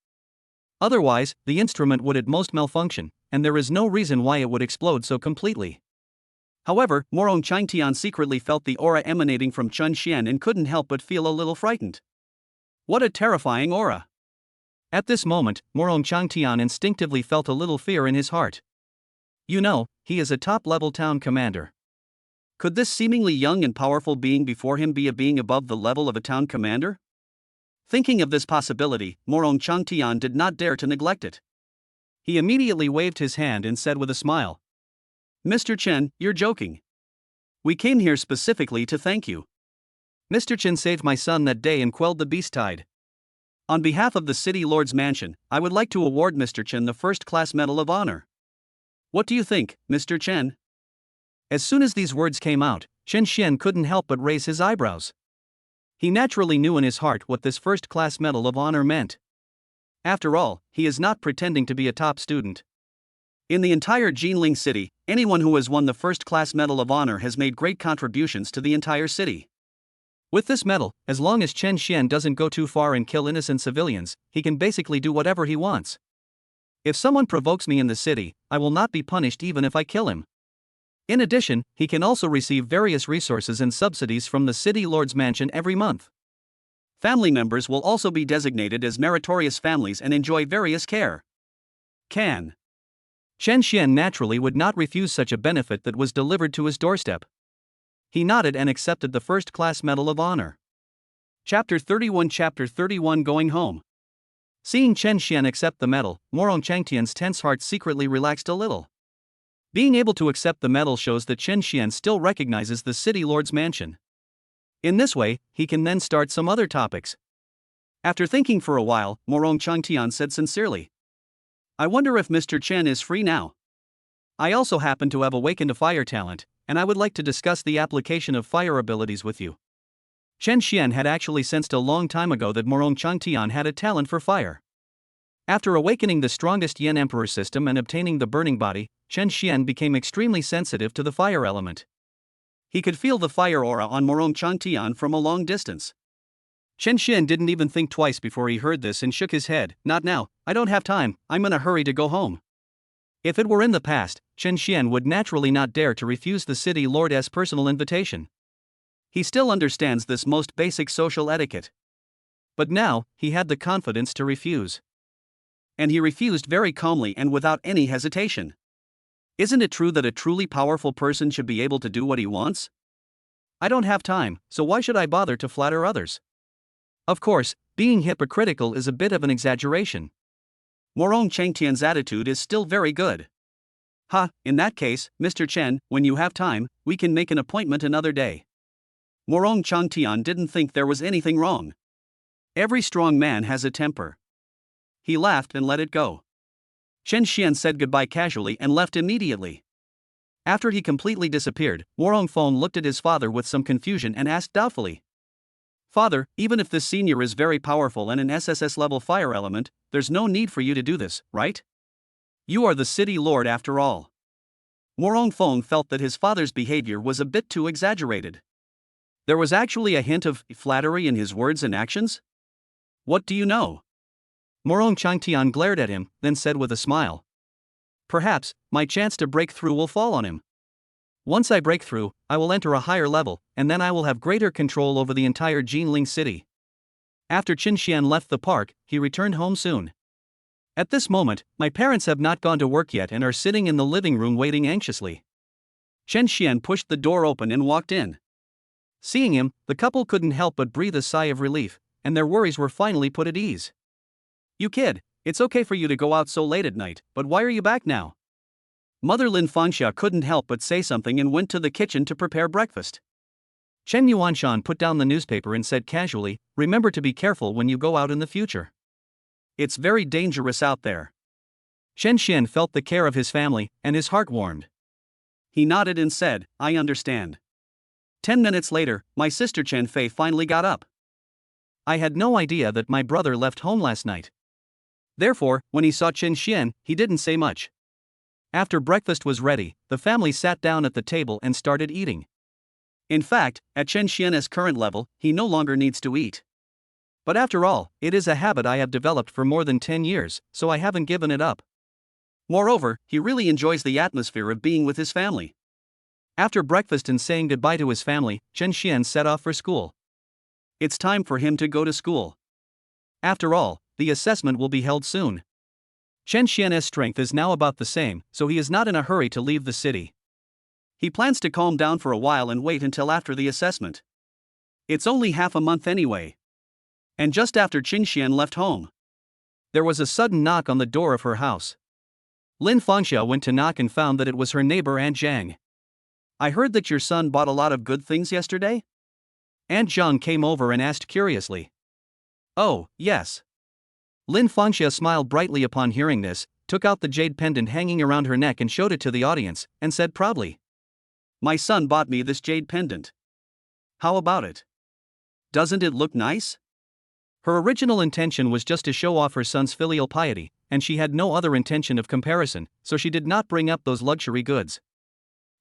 Otherwise, the instrument would at most malfunction, and there is no reason why it would explode so completely. However, Morong Changtian secretly felt the aura emanating from Chen Xian and couldn't help but feel a little frightened. What a terrifying aura! At this moment, Morong Changtian instinctively felt a little fear in his heart. You know, he is a top-level town commander. Could this seemingly young and powerful being before him be a being above the level of a town commander? Thinking of this possibility, Morong Changtian did not dare to neglect it. He immediately waved his hand and said with a smile, Mr. Chen, you're joking. We came here specifically to thank you. Mr. Chen saved my son that day and quelled the beast tide. On behalf of the City Lord's Mansion, I would like to award Mr. Chen the first-class Medal of Honor. What do you think, Mr. Chen? As soon as these words came out, Chen Xian couldn't help but raise his eyebrows. He naturally knew in his heart what this first-class Medal of Honor meant. After all, he is not pretending to be a top student. In the entire Ginling city, anyone who has won the first-class Medal of Honor has made great contributions to the entire city. With this medal, as long as Chen Xian doesn't go too far and kill innocent civilians, he can basically do whatever he wants. If someone provokes me in the city, I will not be punished even if I kill him. In addition, he can also receive various resources and subsidies from the city lord's mansion every month. Family members will also be designated as meritorious families and enjoy various care. Chen Xian naturally would not refuse such a benefit that was delivered to his doorstep. He nodded and accepted the first-class Medal of Honor. Chapter 31 Going Home. Seeing Chen Xian accept the medal, Morong Changtian's tense heart secretly relaxed a little. Being able to accept the medal shows that Chen Xian still recognizes the city lord's mansion. In this way, he can then start some other topics. After thinking for a while, Morong Changtian said sincerely, "I wonder if Mr. Chen is free now. I also happen to have awakened a fire talent, and I would like to discuss the application of fire abilities with you." Chen Xian had actually sensed a long time ago that Morong Changtian had a talent for fire. After awakening the strongest Yen Emperor system and obtaining the burning body, Chen Xian became extremely sensitive to the fire element. He could feel the fire aura on Morong Changtian from a long distance. Chen Xian didn't even think twice before he heard this and shook his head. "Not now, I don't have time, I'm in a hurry to go home." If it were in the past, Chen Xian would naturally not dare to refuse the city lord's personal invitation. He still understands this most basic social etiquette. But now, he had the confidence to refuse. And he refused very calmly and without any hesitation. Isn't it true that a truly powerful person should be able to do what he wants? I don't have time, so why should I bother to flatter others? Of course, being hypocritical is a bit of an exaggeration. Morong Changtian's attitude is still very good. In that case, Mr. Chen, when you have time, we can make an appointment another day. Morong Changtian didn't think there was anything wrong. Every strong man has a temper. He laughed and let it go. Chen Xian said goodbye casually and left immediately. After he completely disappeared, Morong Feng looked at his father with some confusion and asked doubtfully, "Father, even if this senior is very powerful and an SSS-level fire element, there's no need for you to do this, right? You are the city lord after all." Morong Feng felt that his father's behavior was a bit too exaggerated. There was actually a hint of flattery in his words and actions. "What do you know?" Morong Changtian glared at him, then said with a smile, "Perhaps, my chance to break through will fall on him. Once I break through, I will enter a higher level, and then I will have greater control over the entire Ginling city." After Chen Xian left the park, he returned home soon. "At this moment, my parents have not gone to work yet and are sitting in the living room waiting anxiously." Chen Xian pushed the door open and walked in. Seeing him, the couple couldn't help but breathe a sigh of relief, and their worries were finally put at ease. "You kid, it's okay for you to go out so late at night, but why are you back now?" Mother Lin Fangxia couldn't help but say something and went to the kitchen to prepare breakfast. Chen Yuanshan put down the newspaper and said casually, "Remember to be careful when you go out in the future. It's very dangerous out there." Chen Xian felt the care of his family, and his heart warmed. He nodded and said, "I understand." 10 minutes later, my sister Chen Fei finally got up. "I had no idea that my brother left home last night." Therefore, when he saw Chen Xian, he didn't say much. After breakfast was ready, the family sat down at the table and started eating. In fact, at Chen Xian's current level, he no longer needs to eat. But after all, it is a habit I have developed for more than 10 years, so I haven't given it up. Moreover, he really enjoys the atmosphere of being with his family. After breakfast and saying goodbye to his family, Chen Xian set off for school. It's time for him to go to school. After all, the assessment will be held soon. Chen Xian's strength is now about the same, so he is not in a hurry to leave the city. He plans to calm down for a while and wait until after the assessment. It's only half a month anyway. And just after Chen Xian left home, there was a sudden knock on the door of her house. Lin Fangxia went to knock and found that it was her neighbor Aunt Zhang. "I heard that your son bought a lot of good things yesterday?" Aunt Zhang came over and asked curiously. "Oh, yes." Lin Fangxia smiled brightly upon hearing this, took out the jade pendant hanging around her neck and showed it to the audience, and said proudly, "My son bought me this jade pendant. How about it? Doesn't it look nice?" Her original intention was just to show off her son's filial piety, and she had no other intention of comparison, so she did not bring up those luxury goods.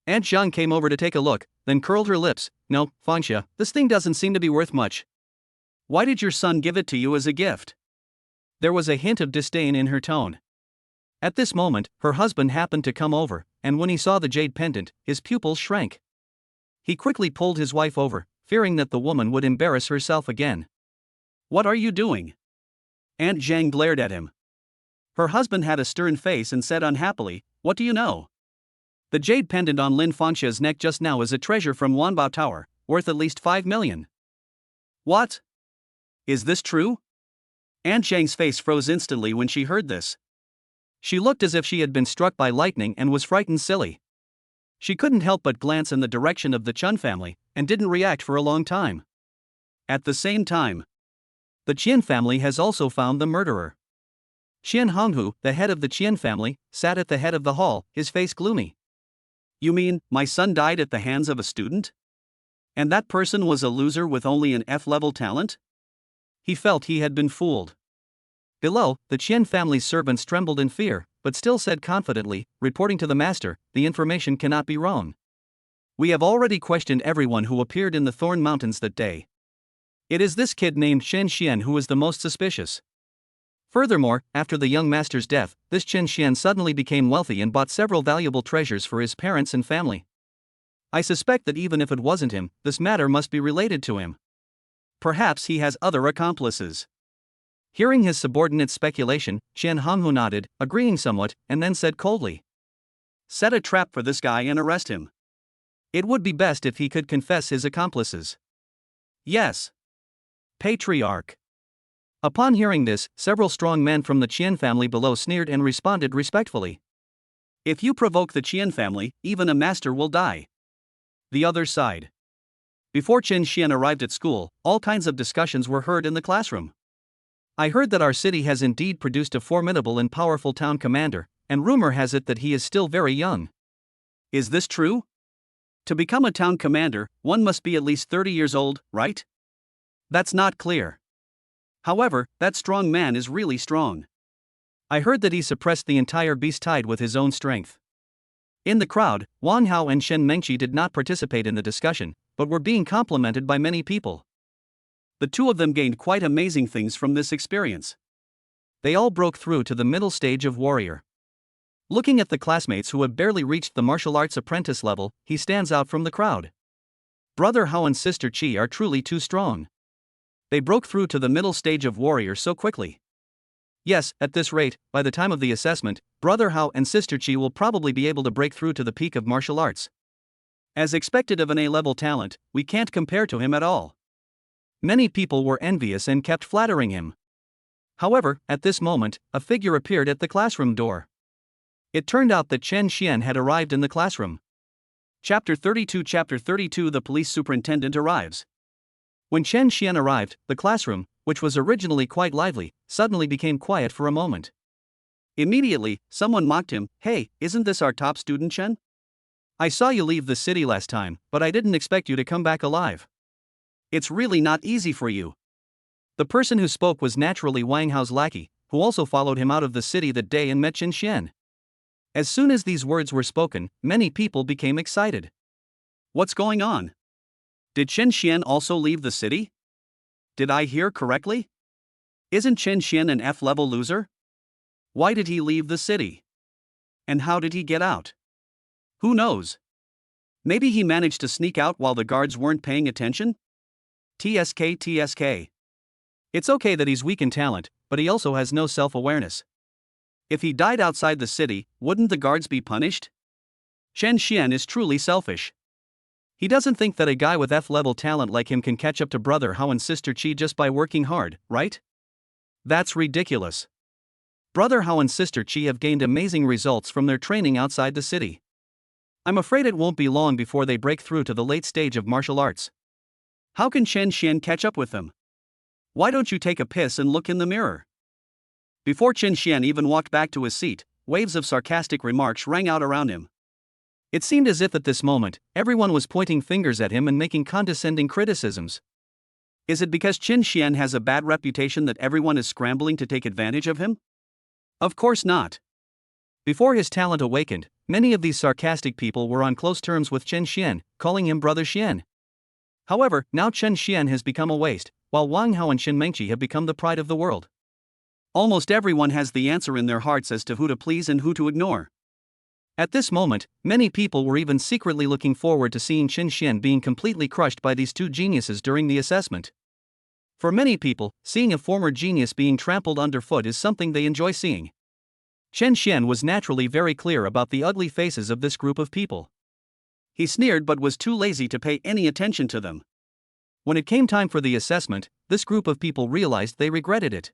Aunt Zhang came over to take a look, then curled her lips. No, Fangsha, this thing doesn't seem to be worth much. Why did your son give it to you as a gift? There was a hint of disdain in her tone. At this moment, her husband happened to come over, and when he saw the jade pendant, his pupils shrank. He quickly pulled his wife over, fearing that the woman would embarrass herself again. What are you doing? Aunt Zhang glared at him. Her husband had a stern face and said unhappily, What do you know? The jade pendant on Lin Fangsha's neck just now is a treasure from Wanbao Tower, worth at least 5 million. What? Is this true? Aunt Zhang's face froze instantly when she heard this. She looked as if she had been struck by lightning and was frightened silly. She couldn't help but glance in the direction of the Chun family, and didn't react for a long time. At the same time, the Qian family has also found the murderer. Qian Honghu, the head of the Qian family, sat at the head of the hall, his face gloomy. You mean, my son died at the hands of a student? And that person was a loser with only an F-level talent? He felt he had been fooled. Below, the Qian family's servants trembled in fear, but still said confidently, reporting to the master, the information cannot be wrong. We have already questioned everyone who appeared in the Thorn Mountains that day. It is this kid named Chen Xian who is the most suspicious. Furthermore, after the young master's death, this Chen Xian suddenly became wealthy and bought several valuable treasures for his parents and family. I suspect that even if it wasn't him, this matter must be related to him. Perhaps he has other accomplices. Hearing his subordinate's speculation, Qian Honghu nodded, agreeing somewhat, and then said coldly, Set a trap for this guy and arrest him. It would be best if he could confess his accomplices. Yes. Patriarch. Upon hearing this, several strong men from the Qian family below sneered and responded respectfully. If you provoke the Qian family, even a master will die. The other side. Before Chen Xian arrived at school, all kinds of discussions were heard in the classroom. I heard that our city has indeed produced a formidable and powerful town commander, and rumor has it that he is still very young. Is this true? To become a town commander, one must be at least 30 years old, right? That's not clear. However, that strong man is really strong. I heard that he suppressed the entire beast tide with his own strength. In the crowd, Wang Hao and Shen Mengqi did not participate in the discussion, but were being complimented by many people. The two of them gained quite amazing things from this experience. They all broke through to the middle stage of warrior. Looking at the classmates who had barely reached the martial arts apprentice level, he stands out from the crowd. Brother Hao and sister Qi are truly too strong. They broke through to the middle stage of warrior so quickly. Yes, at this rate, by the time of the assessment, Brother Hao and Sister Qi will probably be able to break through to the peak of martial arts. As expected of an A-level talent, we can't compare to him at all. Many people were envious and kept flattering him. However, at this moment, a figure appeared at the classroom door. It turned out that Chen Xian had arrived in the classroom. Chapter 32 The police superintendent arrives. When Chen Xian arrived, the classroom, which was originally quite lively, suddenly became quiet for a moment. Immediately, someone mocked him, Hey, isn't this our top student Chen? I saw you leave the city last time, but I didn't expect you to come back alive. It's really not easy for you. The person who spoke was naturally Wang Hao's lackey, who also followed him out of the city that day and met Chen Xian. As soon as these words were spoken, many people became excited. What's going on? Did Chen Xian also leave the city? Did I hear correctly? Isn't Chen Xian an F-level loser? Why did he leave the city? And how did he get out? Who knows? Maybe he managed to sneak out while the guards weren't paying attention? TSK. It's okay that he's weak in talent, but he also has no self-awareness. If he died outside the city, wouldn't the guards be punished? Chen Xian is truly selfish. He doesn't think that a guy with F-level talent like him can catch up to Brother Hao and Sister Qi just by working hard, right? That's ridiculous. Brother Hao and Sister Qi have gained amazing results from their training outside the city. I'm afraid it won't be long before they break through to the late stage of martial arts. How can Chen Xian catch up with them? Why don't you take a piss and look in the mirror? Before Chen Xian even walked back to his seat, waves of sarcastic remarks rang out around him. It seemed as if at this moment, everyone was pointing fingers at him and making condescending criticisms. Is it because Qin Xian has a bad reputation that everyone is scrambling to take advantage of him? Of course not. Before his talent awakened, many of these sarcastic people were on close terms with Qin Xian, calling him Brother Xian. However, now Qin Xian has become a waste, while Wang Hao and Qin Mengqi have become the pride of the world. Almost everyone has the answer in their hearts as to who to please and who to ignore. At this moment, many people were even secretly looking forward to seeing Qin Xian being completely crushed by these two geniuses during the assessment. For many people, seeing a former genius being trampled underfoot is something they enjoy seeing. Qin Xian was naturally very clear about the ugly faces of this group of people. He sneered but was too lazy to pay any attention to them. When it came time for the assessment, this group of people realized they regretted it.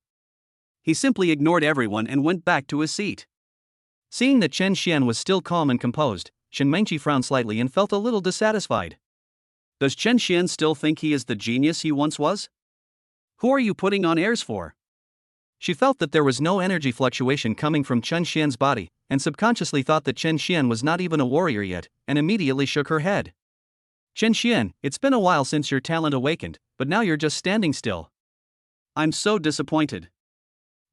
He simply ignored everyone and went back to his seat. Seeing that Qin Xian was still calm and composed, Qin Mengqi frowned slightly and felt a little dissatisfied. Does Qin Xian still think he is the genius he once was? Who are you putting on airs for? She felt that there was no energy fluctuation coming from Qin Xian's body, and subconsciously thought that Qin Xian was not even a warrior yet, and immediately shook her head. Qin Xian, it's been a while since your talent awakened, but now you're just standing still. I'm so disappointed.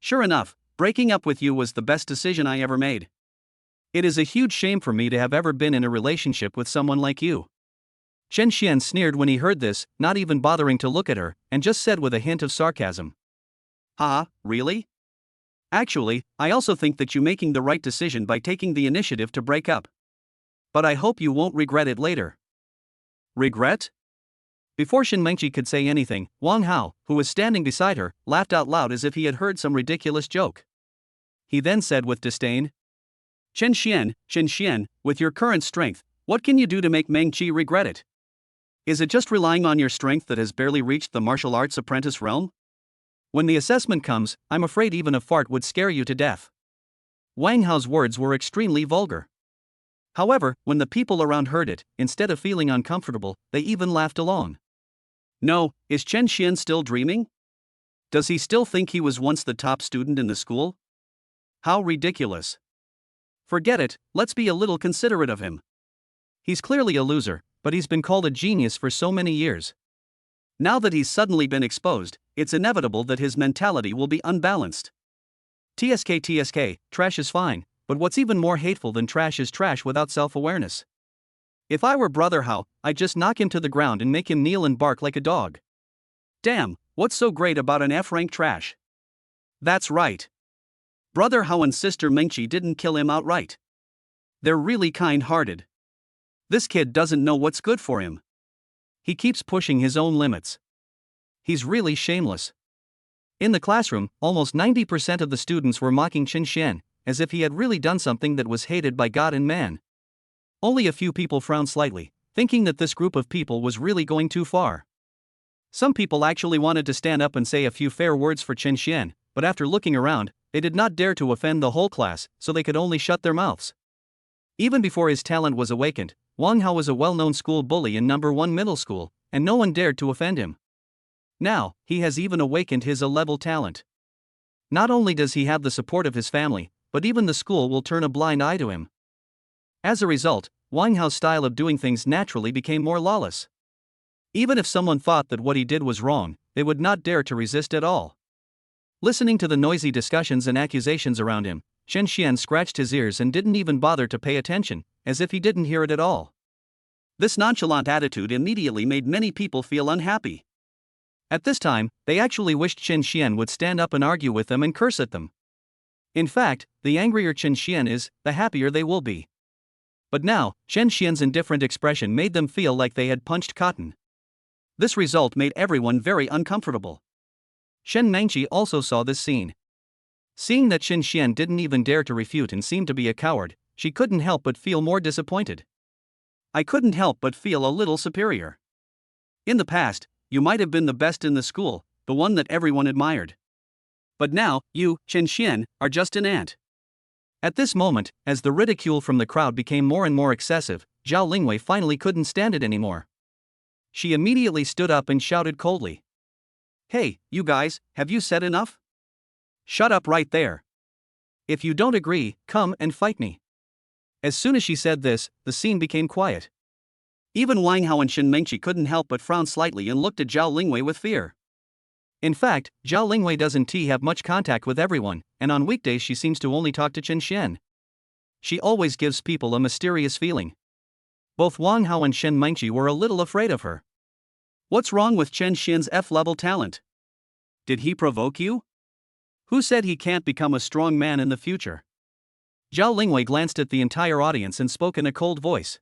Sure enough, breaking up with you was the best decision I ever made. It is a huge shame for me to have ever been in a relationship with someone like you. Qin Xian sneered when he heard this, not even bothering to look at her, and just said with a hint of sarcasm. Really? Actually, I also think that you're making the right decision by taking the initiative to break up. But I hope you won't regret it later. Regret? Before Qin Mengqi could say anything, Wang Hao, who was standing beside her, laughed out loud as if he had heard some ridiculous joke. He then said with disdain, Qin Xian, with your current strength, what can you do to make Mengqi regret it? Is it just relying on your strength that has barely reached the martial arts apprentice realm? When the assessment comes, I'm afraid even a fart would scare you to death. Wang Hao's words were extremely vulgar. However, when the people around heard it, instead of feeling uncomfortable, they even laughed along. No, is Qin Xian still dreaming? Does he still think he was once the top student in the school? How ridiculous. Forget it, let's be a little considerate of him. He's clearly a loser, but he's been called a genius for so many years. Now that he's suddenly been exposed, it's inevitable that his mentality will be unbalanced. TSK, trash is fine, but what's even more hateful than trash is trash without self-awareness. If I were Brother Hao, I'd just knock him to the ground and make him kneel and bark like a dog. Damn, what's so great about an F-rank trash? That's right. Brother Hao and sister Mengqi didn't kill him outright. They're really kind-hearted. This kid doesn't know what's good for him. He keeps pushing his own limits. He's really shameless. In the classroom, almost 90% of the students were mocking Qin Xian, as if he had really done something that was hated by God and man. Only a few people frowned slightly, thinking that this group of people was really going too far. Some people actually wanted to stand up and say a few fair words for Qin Xian, but after looking around, they did not dare to offend the whole class, so they could only shut their mouths. Even before his talent was awakened, Wang Hao was a well-known school bully in No. 1 middle school, and no one dared to offend him. Now, he has even awakened his A-level talent. Not only does he have the support of his family, but even the school will turn a blind eye to him. As a result, Wang Hao's style of doing things naturally became more lawless. Even if someone thought that what he did was wrong, they would not dare to resist at all. Listening to the noisy discussions and accusations around him, Qin Xian scratched his ears and didn't even bother to pay attention, as if he didn't hear it at all. This nonchalant attitude immediately made many people feel unhappy. At this time, they actually wished Qin Xian would stand up and argue with them and curse at them. In fact, the angrier Qin Xian is, the happier they will be. But now, Qin Xian's indifferent expression made them feel like they had punched cotton. This result made everyone very uncomfortable. Qin Mengqi also saw this scene. Seeing that Qin Xian didn't even dare to refute and seemed to be a coward, she couldn't help but feel more disappointed. I couldn't help but feel a little superior. In the past, you might have been the best in the school, the one that everyone admired. But now, you, Qin Xian, are just an ant. At this moment, as the ridicule from the crowd became more and more excessive, Zhao Lingwei finally couldn't stand it anymore. She immediately stood up and shouted coldly. Hey, you guys, have you said enough? Shut up right there. If you don't agree, come and fight me. As soon as she said this, the scene became quiet. Even Wang Hao and Shen Mengqi couldn't help but frown slightly and looked at Zhao Lingwei with fear. In fact, Zhao Lingwei doesn't have much contact with everyone, and on weekdays she seems to only talk to Chen Xian. She always gives people a mysterious feeling. Both Wang Hao and Shen Mengqi were a little afraid of her. What's wrong with Chen Xian's F-level talent? Did he provoke you? Who said he can't become a strong man in the future? Zhao Lingwei glanced at the entire audience and spoke in a cold voice.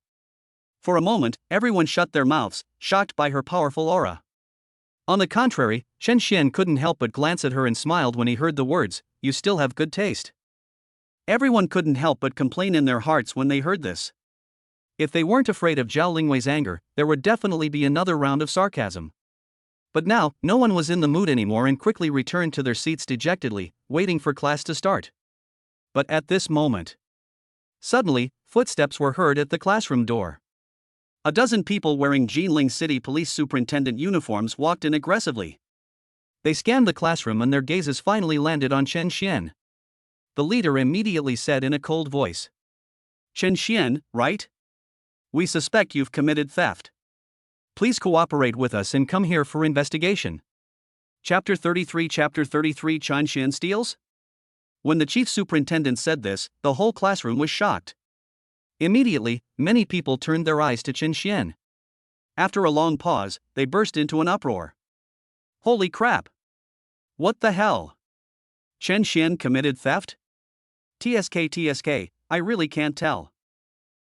For a moment, everyone shut their mouths, shocked by her powerful aura. On the contrary, Chen Xian couldn't help but glance at her and smiled when he heard the words, "You still have good taste." Everyone couldn't help but complain in their hearts when they heard this. If they weren't afraid of Zhao Lingwei's anger, there would definitely be another round of sarcasm. But now, no one was in the mood anymore and quickly returned to their seats dejectedly, waiting for class to start. But at this moment, suddenly, footsteps were heard at the classroom door. A dozen people wearing Ginling City Police Superintendent uniforms walked in aggressively. They scanned the classroom and their gazes finally landed on Chen Xian. The leader immediately said in a cold voice, "Chen Xian, right? We suspect you've committed theft. Please cooperate with us and come here for investigation." Chapter 33 Chen Xian steals? When the chief superintendent said this, the whole classroom was shocked. Immediately, many people turned their eyes to Chen Xian. After a long pause, they burst into an uproar. Holy crap! What the hell? Chen Xian committed theft? TSK, I really can't tell.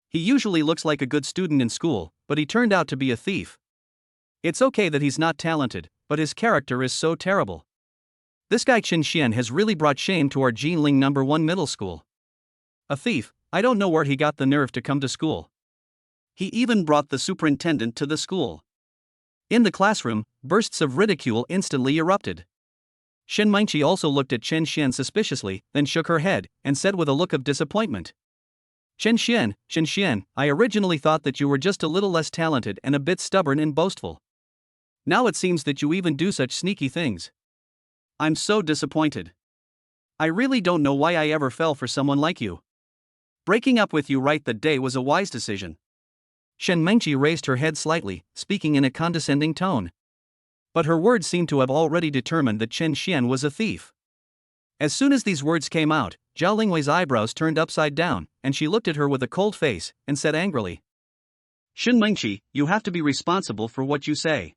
He usually looks like a good student in school, but he turned out to be a thief. It's okay that he's not talented, but his character is so terrible. This guy Chen Xian has really brought shame to our Ginling No. 1 middle school. A thief, I don't know where he got the nerve to come to school. He even brought the superintendent to the school. In the classroom, bursts of ridicule instantly erupted. Shen Mengqi also looked at Chen Xian suspiciously, then shook her head, and said with a look of disappointment. Chen Xian, I originally thought that you were just a little less talented and a bit stubborn and boastful. Now it seems that you even do such sneaky things. I'm so disappointed. I really don't know why I ever fell for someone like you. Breaking up with you right that day was a wise decision. Shen Mengqi raised her head slightly, speaking in a condescending tone. But her words seemed to have already determined that Chen Xian was a thief. As soon as these words came out, Zhao Lingwei's eyebrows turned upside down, and she looked at her with a cold face, and said angrily, Shen Mengqi, you have to be responsible for what you say.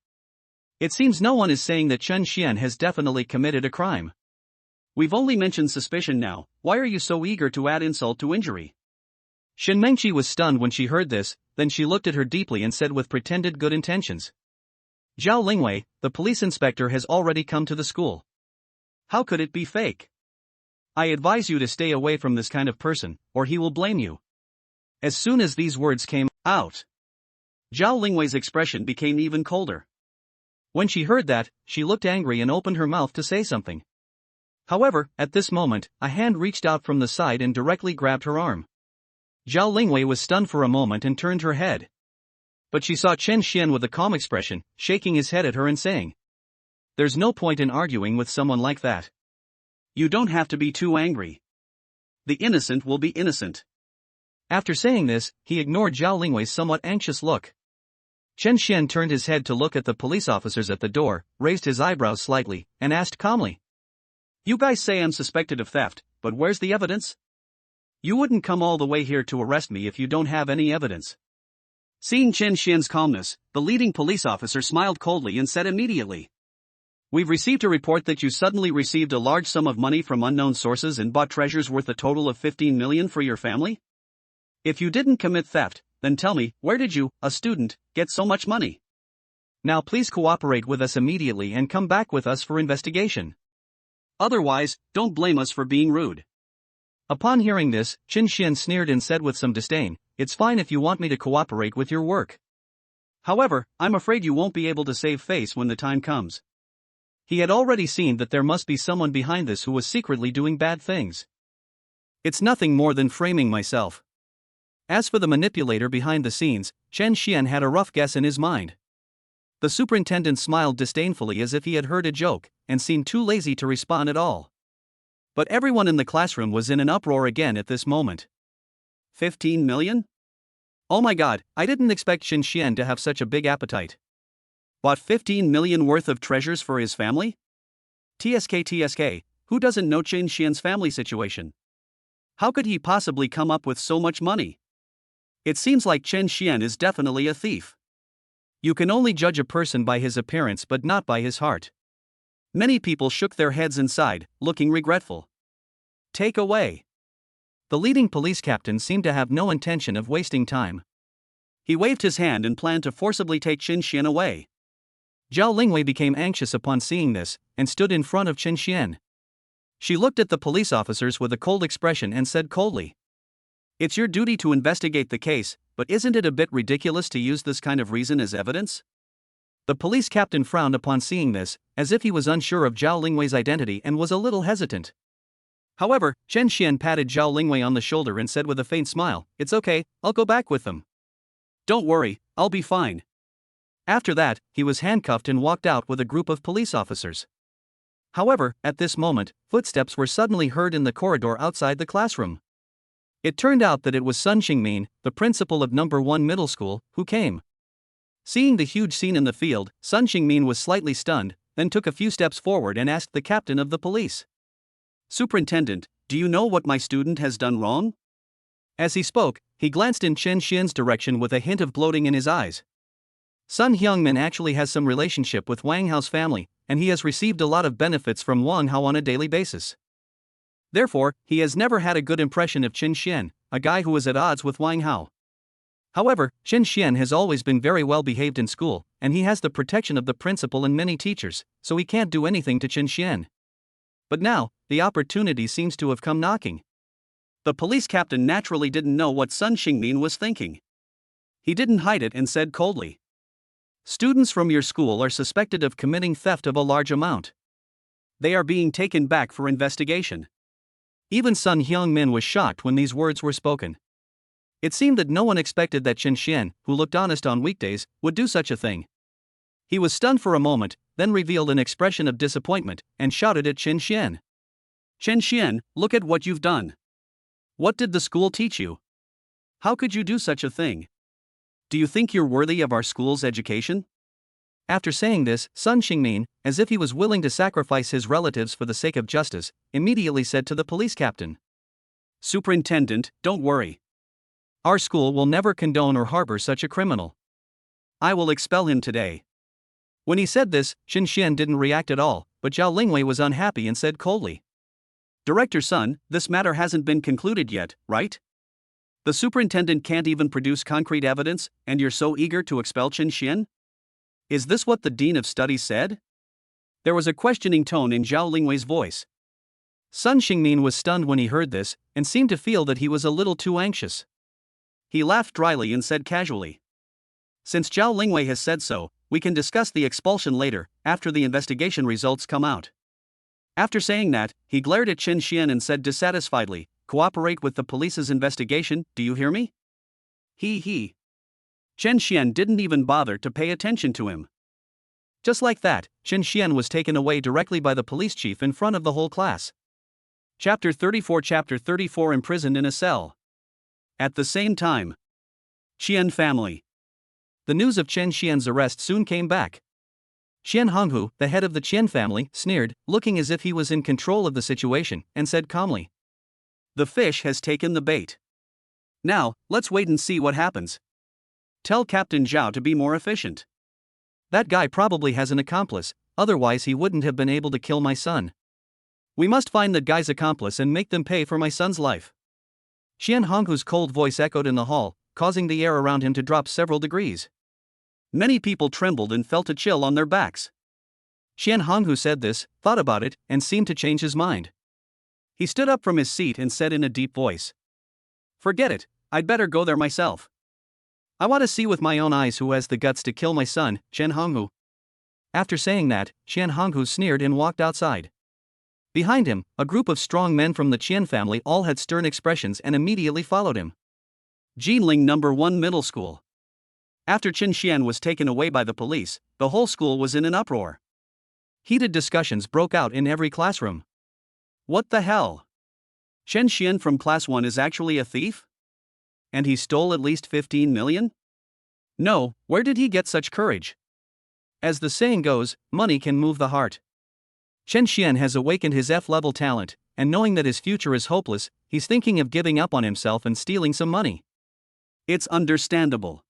It seems no one is saying that Chen Xian has definitely committed a crime. We've only mentioned suspicion now, why are you so eager to add insult to injury? Shen Mengqi was stunned when she heard this, then she looked at her deeply and said with pretended good intentions. Zhao Lingwei, the police inspector has already come to the school. How could it be fake? I advise you to stay away from this kind of person, or he will blame you. As soon as these words came out, Zhao Lingwei's expression became even colder. When she heard that, she looked angry and opened her mouth to say something. However, at this moment, a hand reached out from the side and directly grabbed her arm. Zhao Lingwei was stunned for a moment and turned her head. But she saw Chen Xian with a calm expression, shaking his head at her and saying, There's no point in arguing with someone like that. You don't have to be too angry. The innocent will be innocent. After saying this, he ignored Zhao Lingwei's somewhat anxious look. Chen Xian turned his head to look at the police officers at the door, raised his eyebrows slightly, and asked calmly. You guys say I'm suspected of theft, but where's the evidence? You wouldn't come all the way here to arrest me if you don't have any evidence. Seeing Chen Xian's calmness, the leading police officer smiled coldly and said immediately. We've received a report that you suddenly received a large sum of money from unknown sources and bought treasures worth a total of 15 million for your family? If you didn't commit theft, then tell me, where did you, a student, get so much money? Now please cooperate with us immediately and come back with us for investigation. Otherwise, don't blame us for being rude. Upon hearing this, Chen Xian sneered and said with some disdain, It's fine if you want me to cooperate with your work. However, I'm afraid you won't be able to save face when the time comes. He had already seen that there must be someone behind this who was secretly doing bad things. It's nothing more than framing myself. As for the manipulator behind the scenes, Chen Xian had a rough guess in his mind. The superintendent smiled disdainfully as if he had heard a joke, and seemed too lazy to respond at all. But everyone in the classroom was in an uproar again at this moment. 15 million? Oh my god, I didn't expect Qin Xian to have such a big appetite. Bought 15 million worth of treasures for his family? TSK, who doesn't know Qin Xian's family situation? How could he possibly come up with so much money? It seems like Qin Xian is definitely a thief. You can only judge a person by his appearance but not by his heart. Many people shook their heads and sighed, looking regretful. Take away. The leading police captain seemed to have no intention of wasting time. He waved his hand and planned to forcibly take Qin Xian away. Zhao Lingwei became anxious upon seeing this, and stood in front of Qin Xian. She looked at the police officers with a cold expression and said coldly, "It's your duty to investigate the case, but isn't it a bit ridiculous to use this kind of reason as evidence?" The police captain frowned upon seeing this, as if he was unsure of Zhao Lingwei's identity and was a little hesitant. However, Qin Xian patted Zhao Lingwei on the shoulder and said with a faint smile, "It's okay, I'll go back with them. Don't worry, I'll be fine." After that, he was handcuffed and walked out with a group of police officers. However, at this moment, footsteps were suddenly heard in the corridor outside the classroom. It turned out that it was Sun Xingmin, the principal of No. 1 Middle School, who came. Seeing the huge scene in the field, Sun Xingmin was slightly stunned, then took a few steps forward and asked the captain of the police, "Superintendent, do you know what my student has done wrong?" As he spoke, he glanced in Qin Xian's direction with a hint of gloating in his eyes. Sun Hyungmin actually has some relationship with Wang Hao's family, and he has received a lot of benefits from Wang Hao on a daily basis. Therefore, he has never had a good impression of Qin Xian, a guy who is at odds with Wang Hao. However, Qin Xian has always been very well behaved in school, and he has the protection of the principal and many teachers, so he can't do anything to Qin Xian. But now, the opportunity seems to have come knocking. The police captain naturally didn't know what Sun Xingmin was thinking. He didn't hide it and said coldly, "Students from your school are suspected of committing theft of a large amount. They are being taken back for investigation." Even Sun Hyungmin was shocked when these words were spoken. It seemed that no one expected that Qin Xian, who looked honest on weekdays, would do such a thing. He was stunned for a moment, then revealed an expression of disappointment, and shouted at Qin Xian, "Qin Xian, look at what you've done. What did the school teach you? How could you do such a thing? Do you think you're worthy of our school's education?" After saying this, Sun Xingmin, as if he was willing to sacrifice his relatives for the sake of justice, immediately said to the police captain, "Superintendent, don't worry. Our school will never condone or harbor such a criminal. I will expel him today." When he said this, Qin Xian didn't react at all, but Zhao Lingwei was unhappy and said coldly, "Director Sun, this matter hasn't been concluded yet, right? The superintendent can't even produce concrete evidence, and you're so eager to expel Qin Xian? Is this what the Dean of Studies said?" There was a questioning tone in Zhao Lingwei's voice. Sun Xingmin was stunned when he heard this, and seemed to feel that he was a little too anxious. He laughed dryly and said casually, "Since Zhao Lingwei has said so, we can discuss the expulsion later, after the investigation results come out." After saying that, he glared at Qin Xian and said dissatisfiedly, "Cooperate with the police's investigation, do you hear me?" He. Qin Xian didn't even bother to pay attention to him. Just like that, Qin Xian was taken away directly by the police chief in front of the whole class. Chapter 34 Imprisoned in a Cell. At the same time, Qian family. The news of Qin Xian's arrest soon came back. Qian Honghu, the head of the Qian family, sneered, looking as if he was in control of the situation, and said calmly, "The fish has taken the bait. Now, let's wait and see what happens. Tell Captain Zhao to be more efficient. That guy probably has an accomplice, otherwise he wouldn't have been able to kill my son. We must find that guy's accomplice and make them pay for my son's life." Qian Honghu's cold voice echoed in the hall, causing the air around him to drop several degrees. Many people trembled and felt a chill on their backs. Qian Honghu said this, thought about it, and seemed to change his mind. He stood up from his seat and said in a deep voice, "Forget it, I'd better go there myself. I want to see with my own eyes who has the guts to kill my son, Qian Honghu." After saying that, Qian Honghu sneered and walked outside. Behind him, a group of strong men from the Qian family all had stern expressions and immediately followed him. Ginling No. 1 Middle School. After Qin Xian was taken away by the police, the whole school was in an uproar. Heated discussions broke out in every classroom. What the hell? Qin Xian from class 1 is actually a thief? and he stole at least 15 million? No, where did he get such courage? As the saying goes, money can move the heart. Chen Xian has awakened his F-level talent, and knowing that his future is hopeless, he's thinking of giving up on himself and stealing some money. It's understandable.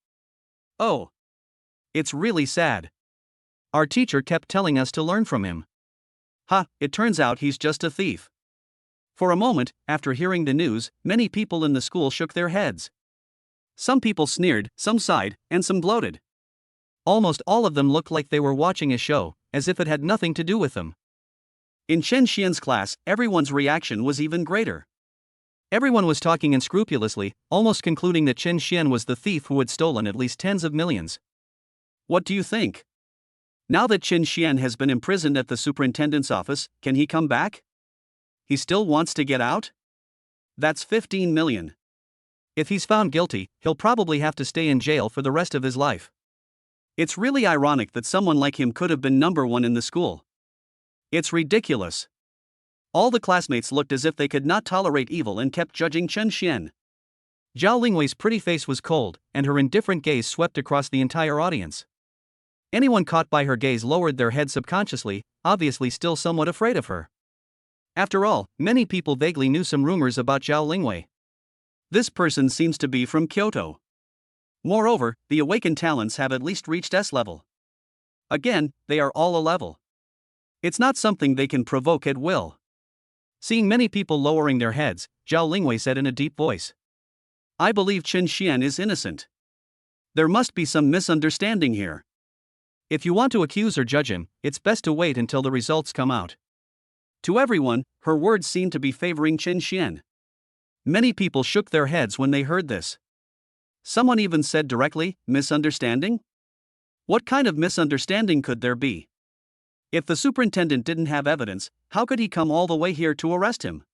Oh. It's really sad. Our teacher kept telling us to learn from him. Ha, it turns out he's just a thief. For a moment, after hearing the news, many people in the school shook their heads. Some people sneered, some sighed, and some gloated. Almost all of them looked like they were watching a show, as if it had nothing to do with them. In Chen Xian's class, everyone's reaction was even greater. Everyone was talking unscrupulously, almost concluding that Chen Xian was the thief who had stolen at least tens of millions. What do you think? Now that Chen Xian has been imprisoned at the superintendent's office, can he come back? He still wants to get out? That's 15 million. If he's found guilty, he'll probably have to stay in jail for the rest of his life. It's really ironic that someone like him could have been number one in the school. It's ridiculous. All the classmates looked as if they could not tolerate evil and kept judging Chen Xian. Zhao Lingwei's pretty face was cold, and her indifferent gaze swept across the entire audience. Anyone caught by her gaze lowered their head subconsciously, obviously still somewhat afraid of her. After all, many people vaguely knew some rumors about Zhao Lingwei. This person seems to be from Kyoto. Moreover, the awakened talents have at least reached S level. Again, they are all a level. It's not something they can provoke at will. Seeing many people lowering their heads, Zhao Lingwei said in a deep voice. I believe Chen Xian is innocent. There must be some misunderstanding here. If you want to accuse or judge him, it's best to wait until the results come out. To everyone, her words seemed to be favoring Chen Xian. Many people shook their heads when they heard this. Someone even said directly, misunderstanding? What kind of misunderstanding could there be? If the superintendent didn't have evidence, how could he come all the way here to arrest him?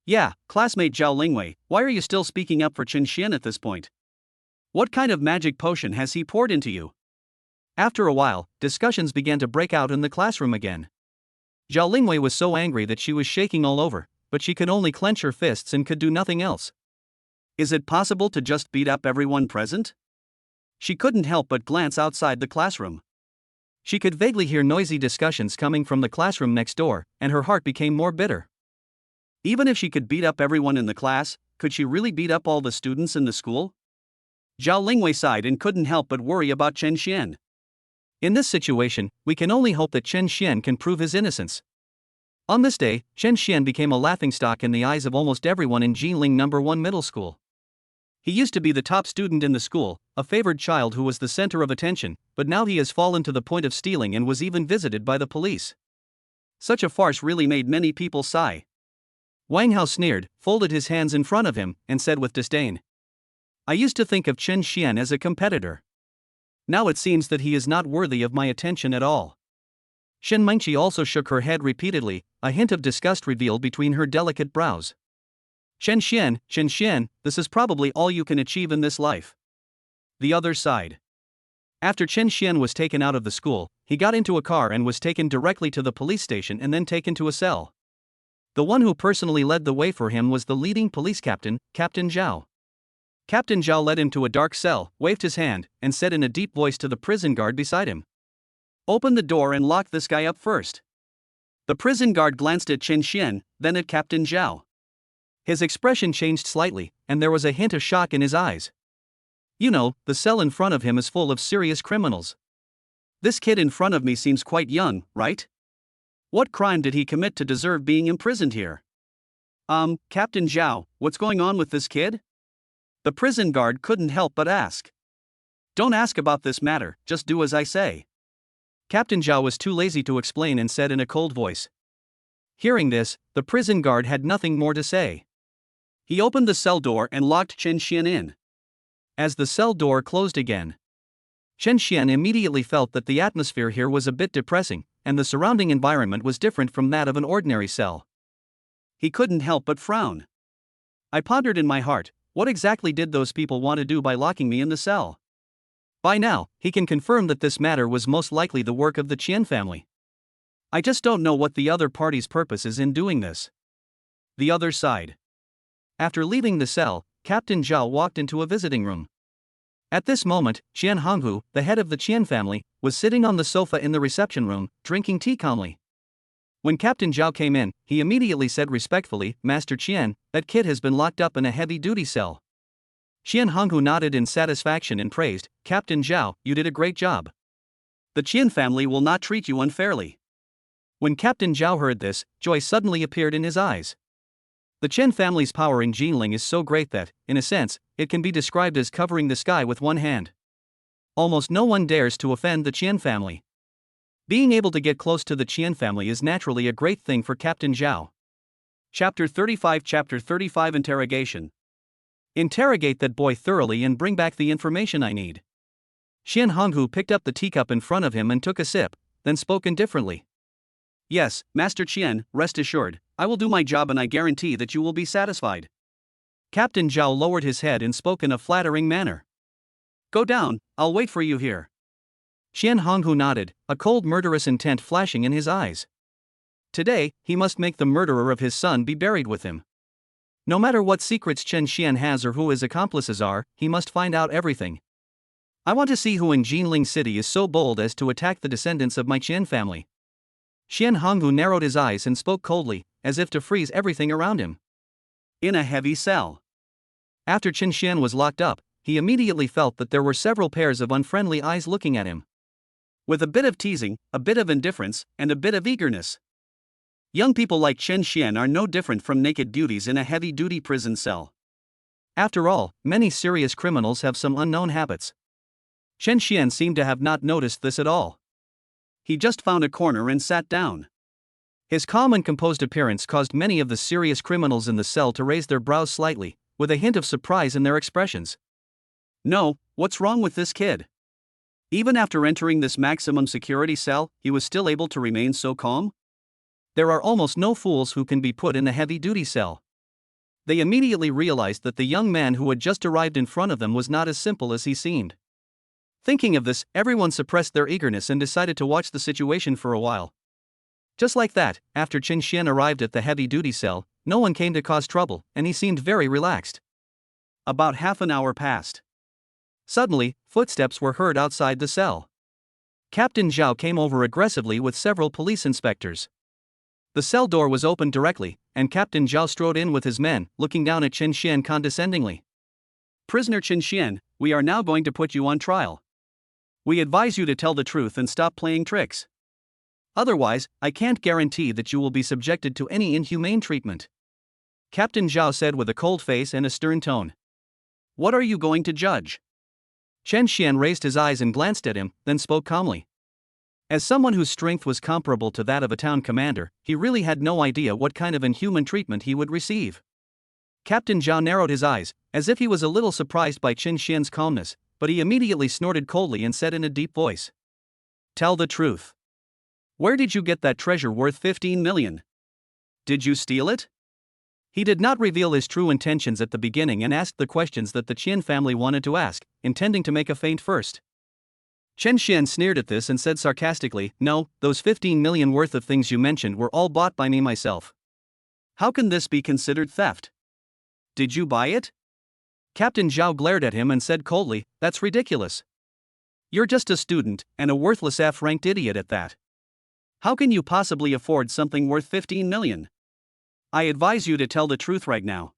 Yeah, classmate Zhao Lingwei, why are you still speaking up for Chen Xian at this point? What kind of magic potion has he poured into you? After a while, discussions began to break out in the classroom again. Zhao Lingwei was so angry that she was shaking all over, but she could only clench her fists and could do nothing else. Is it possible to just beat up everyone present? She couldn't help but glance outside the classroom. She could vaguely hear noisy discussions coming from the classroom next door, and her heart became more bitter. Even if she could beat up everyone in the class, could she really beat up all the students in the school? Zhao Lingwei sighed and couldn't help but worry about Chen Xian. In this situation, we can only hope that Chen Xian can prove his innocence. On this day, Chen Xian became a laughingstock in the eyes of almost everyone in Ginling No. 1 Middle School. He used to be the top student in the school, a favored child who was the center of attention, but now he has fallen to the point of stealing and was even visited by the police. Such a farce really made many people sigh. Wang Hao sneered, folded his hands in front of him, and said with disdain. I used to think of Chen Xian as a competitor. Now it seems that he is not worthy of my attention at all. Shen Mengqi also shook her head repeatedly, a hint of disgust revealed between her delicate brows. Chen Xian, this is probably all you can achieve in this life. The other sighed. After Chen Xian was taken out of the school, he got into a car and was taken directly to the police station and then taken to a cell. The one who personally led the way for him was the leading police captain, Captain Zhao. Captain Zhao led him to a dark cell, waved his hand, and said in a deep voice to the prison guard beside him. Open the door and lock this guy up first. The prison guard glanced at Chen Xian, then at Captain Zhao. His expression changed slightly, and there was a hint of shock in his eyes. You know, the cell in front of him is full of serious criminals. This kid in front of me seems quite young, right? What crime did he commit to deserve being imprisoned here? Captain Zhao, what's going on with this kid? The prison guard couldn't help but ask. Don't ask about this matter, just do as I say. Captain Zhao was too lazy to explain and said in a cold voice. Hearing this, the prison guard had nothing more to say. He opened the cell door and locked Chen Xian in. As the cell door closed again, Chen Xian immediately felt that the atmosphere here was a bit depressing, and the surrounding environment was different from that of an ordinary cell. He couldn't help but frown. I pondered in my heart, what exactly did those people want to do by locking me in the cell? By now, he can confirm that this matter was most likely the work of the Qian family. I just don't know what the other party's purpose is in doing this. The other side. After leaving the cell, Captain Zhao walked into a visiting room. At this moment, Qian Honghu, the head of the Qian family, was sitting on the sofa in the reception room, drinking tea calmly. When Captain Zhao came in, he immediately said respectfully, "Master Qian, that kid has been locked up in a heavy-duty cell." Qian Honghu nodded in satisfaction and praised, "Captain Zhao, you did a great job. The Qian family will not treat you unfairly." When Captain Zhao heard this, joy suddenly appeared in his eyes. The Chen family's power in Ginling is so great that, in a sense, it can be described as covering the sky with one hand. Almost no one dares to offend the Qian family. Being able to get close to the Qian family is naturally a great thing for Captain Zhao. Chapter 35 Interrogation. Interrogate that boy thoroughly and bring back the information I need. Qian Honghu picked up the teacup in front of him and took a sip, then spoke indifferently. "Yes, Master Qian, rest assured, I will do my job and I guarantee that you will be satisfied." Captain Zhao lowered his head and spoke in a flattering manner. "Go down, I'll wait for you here." Qian Honghu nodded, a cold murderous intent flashing in his eyes. Today, he must make the murderer of his son be buried with him. No matter what secrets Chen Xian has or who his accomplices are, he must find out everything. I want to see who in Ginling City is so bold as to attack the descendants of my Qian family. Qian Honghu narrowed his eyes and spoke coldly, as if to freeze everything around him. In a heavy cell. After Chen Xian was locked up, he immediately felt that there were several pairs of unfriendly eyes looking at him. With a bit of teasing, a bit of indifference, and a bit of eagerness. Young people like Chen Xian are no different from naked beauties in a heavy-duty prison cell. After all, many serious criminals have some unknown habits. Chen Xian seemed to have not noticed this at all. He just found a corner and sat down. His calm and composed appearance caused many of the serious criminals in the cell to raise their brows slightly, with a hint of surprise in their expressions. No, what's wrong with this kid? Even after entering this maximum security cell, he was still able to remain so calm? There are almost no fools who can be put in a heavy-duty cell. They immediately realized that the young man who had just arrived in front of them was not as simple as he seemed. Thinking of this, everyone suppressed their eagerness and decided to watch the situation for a while. Just like that, after Chen Xian arrived at the heavy-duty cell, no one came to cause trouble, and he seemed very relaxed. About half an hour passed. Suddenly, footsteps were heard outside the cell. Captain Zhao came over aggressively with several police inspectors. The cell door was opened directly, and Captain Zhao strode in with his men, looking down at Chen Xian condescendingly. "Prisoner Chen Xian, we are now going to put you on trial. We advise you to tell the truth and stop playing tricks. Otherwise, I can't guarantee that you will be subjected to any inhumane treatment," Captain Zhao said with a cold face and a stern tone. "What are you going to judge?" Chen Xian raised his eyes and glanced at him, then spoke calmly. As someone whose strength was comparable to that of a town commander, he really had no idea what kind of inhuman treatment he would receive. Captain Zhao narrowed his eyes, as if he was a little surprised by Chen Xian's calmness, but he immediately snorted coldly and said in a deep voice, "Tell the truth. Where did you get that treasure worth 15 million? Did you steal it?" He did not reveal his true intentions at the beginning and asked the questions that the Qian family wanted to ask, intending to make a feint first. Chen Xian sneered at this and said sarcastically, "No, those 15 million worth of things you mentioned were all bought by me myself. How can this be considered theft? Did you buy it?" Captain Zhao glared at him and said coldly, "That's ridiculous. You're just a student, and a worthless F-ranked idiot at that. How can you possibly afford something worth 15 million? I advise you to tell the truth right now."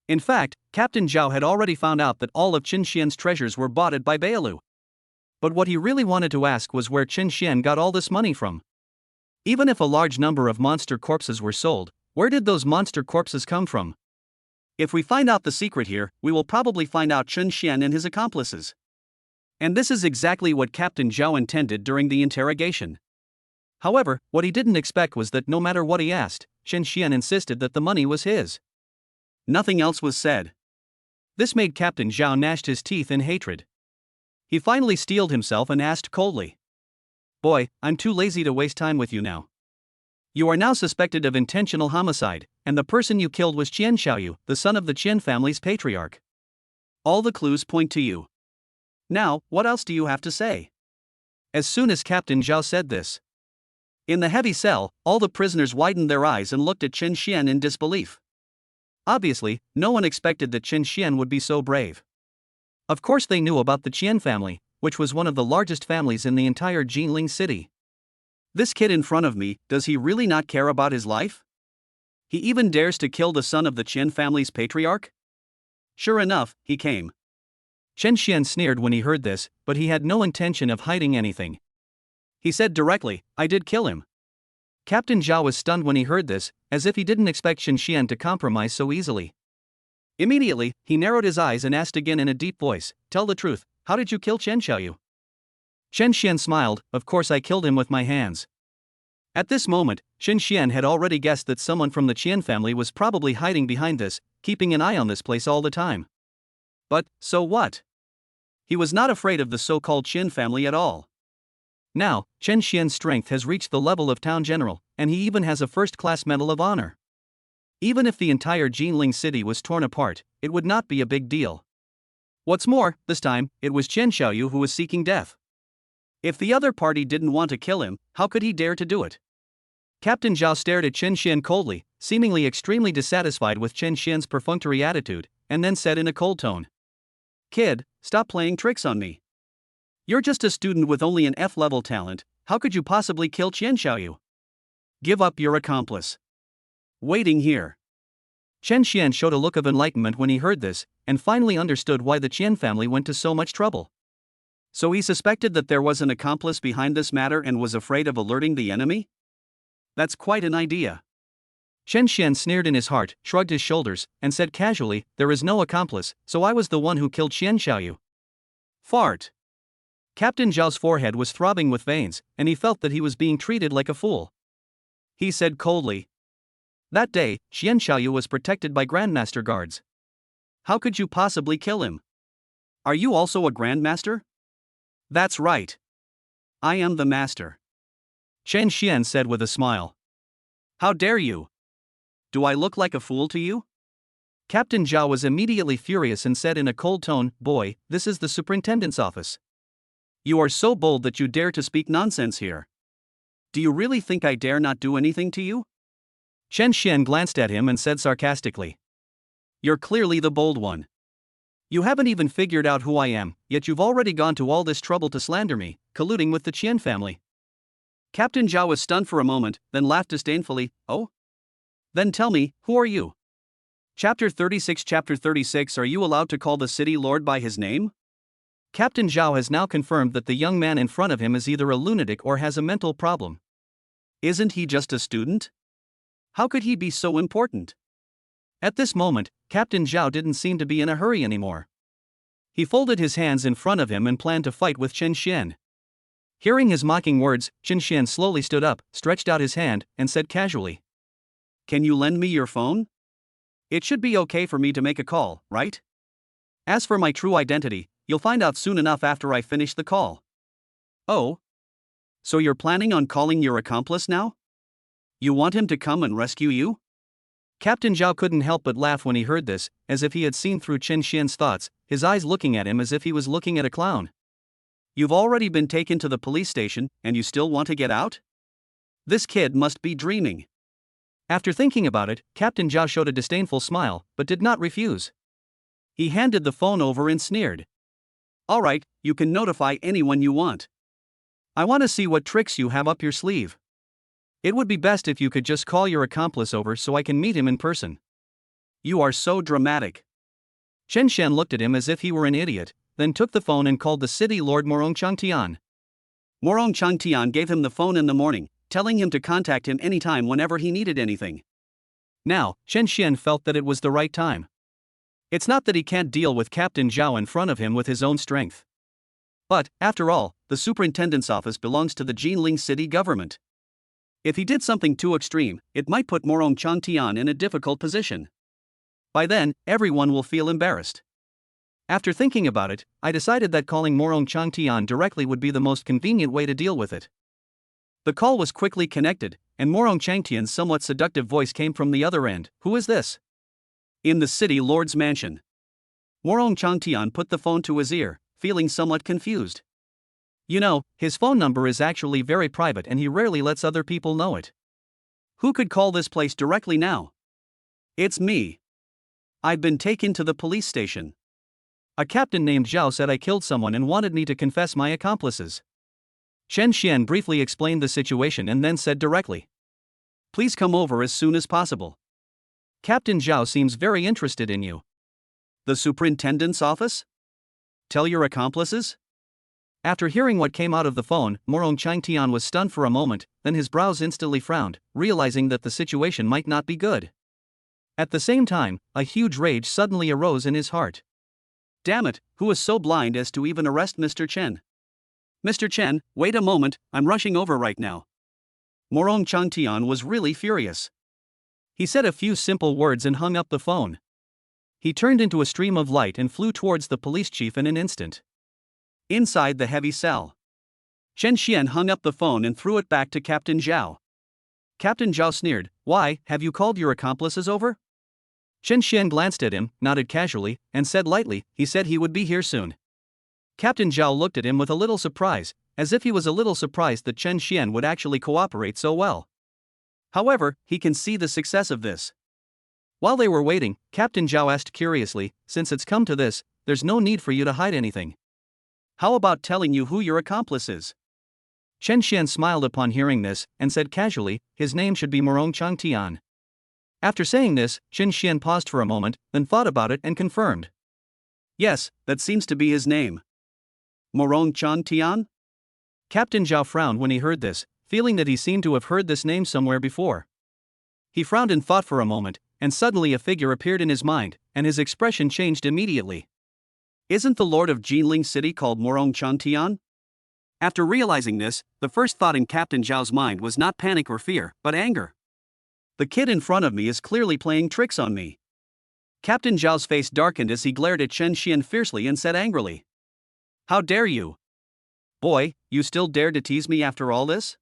In fact, Captain Zhao had already found out that all of Chen Xian's treasures were bought by Bailu. But what he really wanted to ask was where Chen Xian got all this money from. Even if a large number of monster corpses were sold, where did those monster corpses come from? If we find out the secret here, we will probably find out Chen Xian and his accomplices. And this is exactly what Captain Zhao intended during the interrogation. However, what he didn't expect was that no matter what he asked, Chen Xian insisted that the money was his. Nothing else was said. This made Captain Zhao gnash his teeth in hatred. He finally steeled himself and asked coldly, "Boy, I'm too lazy to waste time with you now. You are now suspected of intentional homicide, and the person you killed was Qian Xiaoyu, the son of the Qian family's patriarch. All the clues point to you. Now, what else do you have to say?" As soon as Captain Zhao said this, in the heavy cell, all the prisoners widened their eyes and looked at Chen Xian in disbelief. Obviously, no one expected that Chen Xian would be so brave. Of course they knew about the Qian family, which was one of the largest families in the entire Ginling city. This kid in front of me, does he really not care about his life? He even dares to kill the son of the Qian family's patriarch? Sure enough, he came. Chen Xian sneered when he heard this, but he had no intention of hiding anything. He said directly, "I did kill him." Captain Zhao was stunned when he heard this, as if he didn't expect Chen Xian to compromise so easily. Immediately, he narrowed his eyes and asked again in a deep voice, "Tell the truth, how did you kill Chen Xiaoyu?" Chen Xian smiled, "Of course I killed him with my hands." At this moment, Chen Xian had already guessed that someone from the Qian family was probably hiding behind this, keeping an eye on this place all the time. But, so what? He was not afraid of the so-called Qian family at all. Now, Chen Xian's strength has reached the level of town general, and he even has a first-class medal of honor. Even if the entire Ginling city was torn apart, it would not be a big deal. What's more, this time, it was Chen Xiaoyu who was seeking death. If the other party didn't want to kill him, how could he dare to do it? Captain Zhao stared at Chen Xian coldly, seemingly extremely dissatisfied with Chen Xian's perfunctory attitude, and then said in a cold tone, "Kid, stop playing tricks on me. You're just a student with only an F-level talent, how could you possibly kill Chen Xiaoyu? Give up your accomplice. Waiting here." Chen Xian showed a look of enlightenment when he heard this, and finally understood why the Qian family went to so much trouble. So he suspected that there was an accomplice behind this matter and was afraid of alerting the enemy? That's quite an idea. Chen Xian sneered in his heart, shrugged his shoulders, and said casually, "There is no accomplice, so I was the one who killed Chen Xiaoyu." Fart. Captain Zhao's forehead was throbbing with veins, and he felt that he was being treated like a fool. He said coldly, "That day, Chen Xiaoyu was protected by grandmaster guards. How could you possibly kill him? Are you also a grandmaster?" "That's right. I am the master," Chen Xian said with a smile. "How dare you? Do I look like a fool to you?" Captain Zhao was immediately furious and said in a cold tone, "Boy, this is the superintendent's office. You are so bold that you dare to speak nonsense here. Do you really think I dare not do anything to you?" Chen Xian glanced at him and said sarcastically, "You're clearly the bold one. You haven't even figured out who I am, yet you've already gone to all this trouble to slander me, colluding with the Qian family." Captain Zhao was stunned for a moment, then laughed disdainfully, "Oh? Then tell me, who are you?" Chapter 36. Are you allowed to call the city lord by his name? Captain Zhao has now confirmed that the young man in front of him is either a lunatic or has a mental problem. Isn't he just a student? How could he be so important? At this moment, Captain Zhao didn't seem to be in a hurry anymore. He folded his hands in front of him and planned to fight with Chen Xian. Hearing his mocking words, Chen Xian slowly stood up, stretched out his hand, and said casually, "Can you lend me your phone? It should be okay for me to make a call, right? As for my true identity, you'll find out soon enough after I finish the call." "Oh? So you're planning on calling your accomplice now? You want him to come and rescue you?" Captain Zhao couldn't help but laugh when he heard this, as if he had seen through Chen Xian's thoughts, his eyes looking at him as if he was looking at a clown. "You've already been taken to the police station, and you still want to get out? This kid must be dreaming." After thinking about it, Captain Zhao showed a disdainful smile, but did not refuse. He handed the phone over and sneered. "All right, you can notify anyone you want. I want to see what tricks you have up your sleeve. It would be best if you could just call your accomplice over so I can meet him in person." "You are so dramatic." Chen Xian looked at him as if he were an idiot, then took the phone and called the city lord Morong Changtian. Morong Changtian gave him the phone in the morning, telling him to contact him anytime whenever he needed anything. Now, Chen Xian felt that it was the right time. It's not that he can't deal with Captain Zhao in front of him with his own strength. But, after all, the superintendent's office belongs to the Ginling city government. If he did something too extreme, it might put Morong Changtian in a difficult position. By then, everyone will feel embarrassed. After thinking about it, I decided that calling Morong Changtian directly would be the most convenient way to deal with it. The call was quickly connected, and Morong Changtian's somewhat seductive voice came from the other end. "Who is this?" "In the city lord's mansion." Morong Changtian put the phone to his ear, feeling somewhat confused. You know, his phone number is actually very private and he rarely lets other people know it. Who could call this place directly now? "It's me. I've been taken to the police station. A captain named Zhao said I killed someone and wanted me to confess my accomplices. Chen Xian briefly explained the situation and then said directly, "Please come over as soon as possible. Captain Zhao seems very interested in you." The superintendent's office? Tell your accomplices? After hearing what came out of the phone, Morong Changtian was stunned for a moment, then his brows instantly frowned, realizing that the situation might not be good. At the same time, a huge rage suddenly arose in his heart. Damn it, who was so blind as to even arrest Mr. Chen? Mr. Chen, wait a moment, I'm rushing over right now. Morong Changtian was really furious. He said a few simple words and hung up the phone. He turned into a stream of light and flew towards the police chief in an instant. Inside the heavy cell, Chen Xian hung up the phone and threw it back to Captain Zhao. Captain Zhao sneered, "Why, have you called your accomplices over?" Chen Xian glanced at him, nodded casually, and said lightly, "He said he would be here soon." Captain Zhao looked at him with a little surprise, as if he was a little surprised that Chen Xian would actually cooperate so well. However, he can see the success of this. While they were waiting, Captain Zhao asked curiously, "Since it's come to this, there's no need for you to hide anything. How about telling you who your accomplice is?" Chen Xian smiled upon hearing this, and said casually, "His name should be Morong Changtian." After saying this, Chen Xian paused for a moment, then thought about it and confirmed. "Yes, that seems to be his name." Morong Changtian? Captain Zhao frowned when he heard this, feeling that he seemed to have heard this name somewhere before. He frowned and thought for a moment, and suddenly a figure appeared in his mind, and his expression changed immediately. Isn't the lord of Ginling city called Morong Changtian? After realizing this, the first thought in Captain Zhao's mind was not panic or fear, but anger. The kid in front of me is clearly playing tricks on me. Captain Zhao's face darkened as he glared at Chen Xian fiercely and said angrily, "How dare you? Boy, you still dare to tease me after all this?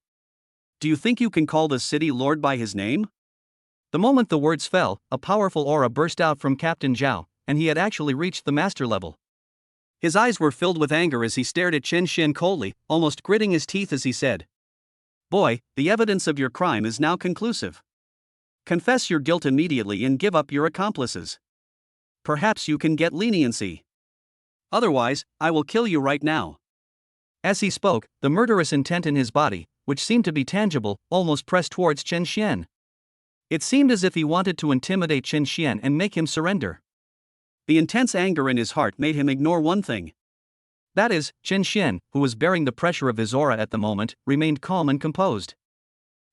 Do you think you can call the city lord by his name?" The moment the words fell, a powerful aura burst out from Captain Zhao, and he had actually reached the master level. His eyes were filled with anger as he stared at Chen Xian coldly, almost gritting his teeth as he said, "Boy, the evidence of your crime is now conclusive. Confess your guilt immediately and give up your accomplices. Perhaps you can get leniency. Otherwise, I will kill you right now." As he spoke, the murderous intent in his body, which seemed to be tangible, almost pressed towards Chen Xian. It seemed as if he wanted to intimidate Chen Xian and make him surrender. The intense anger in his heart made him ignore one thing. That is, Chen Xian, who was bearing the pressure of his aura at the moment, remained calm and composed.